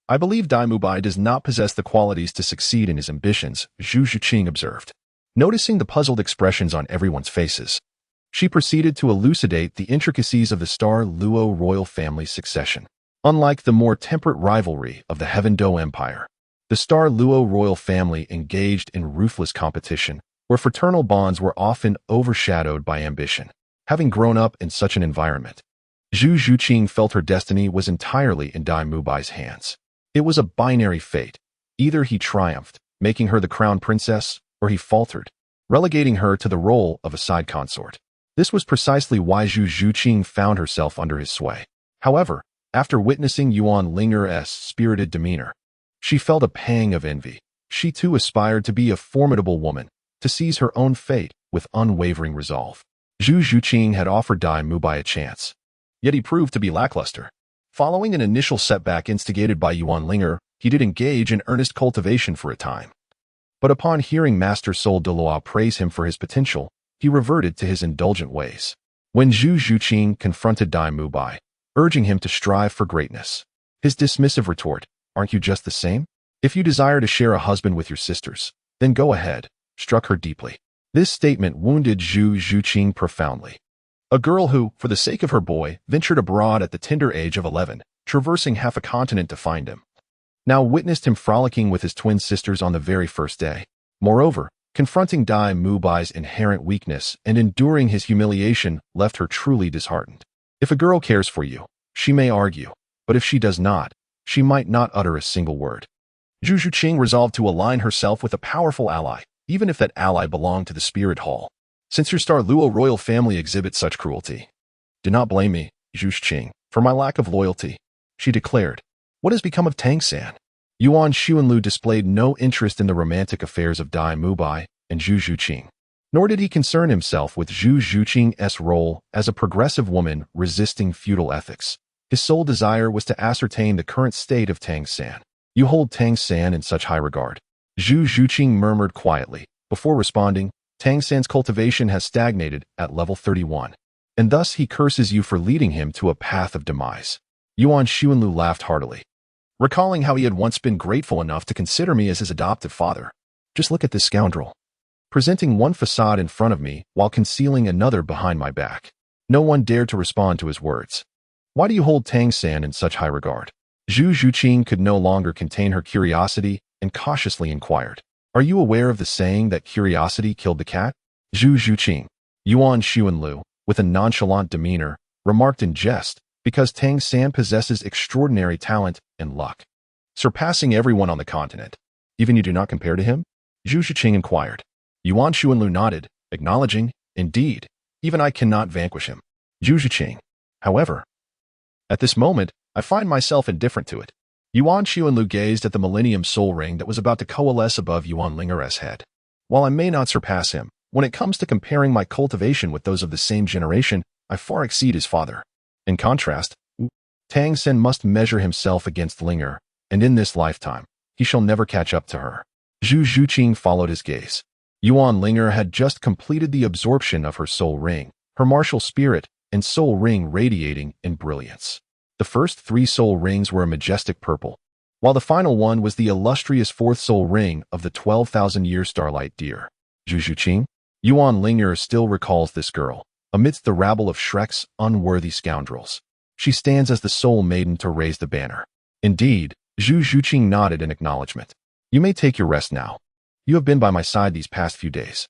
I believe Dai Mubai does not possess the qualities to succeed in his ambitions, Zhu Zhuqing observed. Noticing the puzzled expressions on everyone's faces, she proceeded to elucidate the intricacies of the Star Luo royal family's succession. Unlike the more temperate rivalry of the Heaven Do Empire, the Star Luo royal family engaged in ruthless competition, where fraternal bonds were often overshadowed by ambition. Having grown up in such an environment, Zhu Zhuqing felt her destiny was entirely in Dai Mubai's hands. It was a binary fate. Either he triumphed, making her the crown princess, or he faltered, relegating her to the role of a side consort. This was precisely why Zhu Zhuqing found herself under his sway. However, after witnessing Yuan Ling'er's spirited demeanor, she felt a pang of envy. She too aspired to be a formidable woman, to seize her own fate with unwavering resolve. Zhu Zhuqing had offered Dai Mubai a chance, yet he proved to be lackluster. Following an initial setback instigated by Yuan Ling'er, he did engage in earnest cultivation for a time. But upon hearing Master Soul Douluo praise him for his potential, he reverted to his indulgent ways. When Zhu Zhuqing confronted Dai Mubai, urging him to strive for greatness, his dismissive retort, "Aren't you just the same? If you desire to share a husband with your sisters, then go ahead," struck her deeply. This statement wounded Zhu Zhuqing profoundly. A girl who, for the sake of her boy, ventured abroad at the tender age of 11, traversing half a continent to find him, now witnessed him frolicking with his twin sisters on the very first day. Moreover, confronting Dai Mubai's inherent weakness and enduring his humiliation left her truly disheartened. If a girl cares for you, she may argue, but if she does not, she might not utter a single word. Zhu Zhuqing resolved to align herself with a powerful ally, even if that ally belonged to the spirit hall. Since your Star Luo royal family exhibits such cruelty, do not blame me, Zhu Zhuqing, for my lack of loyalty, she declared. What has become of Tang San? Yuan Xuanlu displayed no interest in the romantic affairs of Dai Mubai and Zhu Zhuqing, nor did he concern himself with Zhu Zhuqing's role as a progressive woman resisting feudal ethics. His sole desire was to ascertain the current state of Tang San. You hold Tang San in such high regard, Zhu Zhuqing murmured quietly. Before responding, Tang San's cultivation has stagnated at level 31, and thus he curses you for leading him to a path of demise. Yuan Xuanlu laughed heartily, recalling how he had once been grateful enough to consider me as his adoptive father. Just look at this scoundrel, presenting one facade in front of me while concealing another behind my back. No one dared to respond to his words. Why do you hold Tang San in such high regard? Zhu Zhuqing could no longer contain her curiosity and cautiously inquired. Are you aware of the saying that curiosity killed the cat? Zhu Zhuqing, Yuan Xuanlu, with a nonchalant demeanor, remarked in jest, because Tang San possesses extraordinary talent and luck, surpassing everyone on the continent. Even you do not compare to him? Zhu Zhuqing inquired. Yuan Xuanlu nodded, acknowledging, indeed, even I cannot vanquish him. Zhu Zhuqing, however, at this moment, I find myself indifferent to it. Yuan Xuanlu gazed at the Millennium Soul Ring that was about to coalesce above Yuan Ling'er's head. While I may not surpass him, when it comes to comparing my cultivation with those of the same generation, I far exceed his father. In contrast, Tang San must measure himself against Ling'er, and in this lifetime, he shall never catch up to her. Zhu Zhuqing followed his gaze. Yuan Ling'er had just completed the absorption of her soul ring, her martial spirit and soul ring radiating in brilliance. The first 3 soul rings were a majestic purple, while the final one was the illustrious 4th soul ring of the 12,000-year starlight deer. Zhu Zhuqing, Yuan Ling'er still recalls this girl, amidst the rabble of Shrek's unworthy scoundrels. She stands as the soul maiden to raise the banner. Indeed, Zhu Zhuqing nodded in acknowledgement. You may take your rest now. You have been by my side these past few days.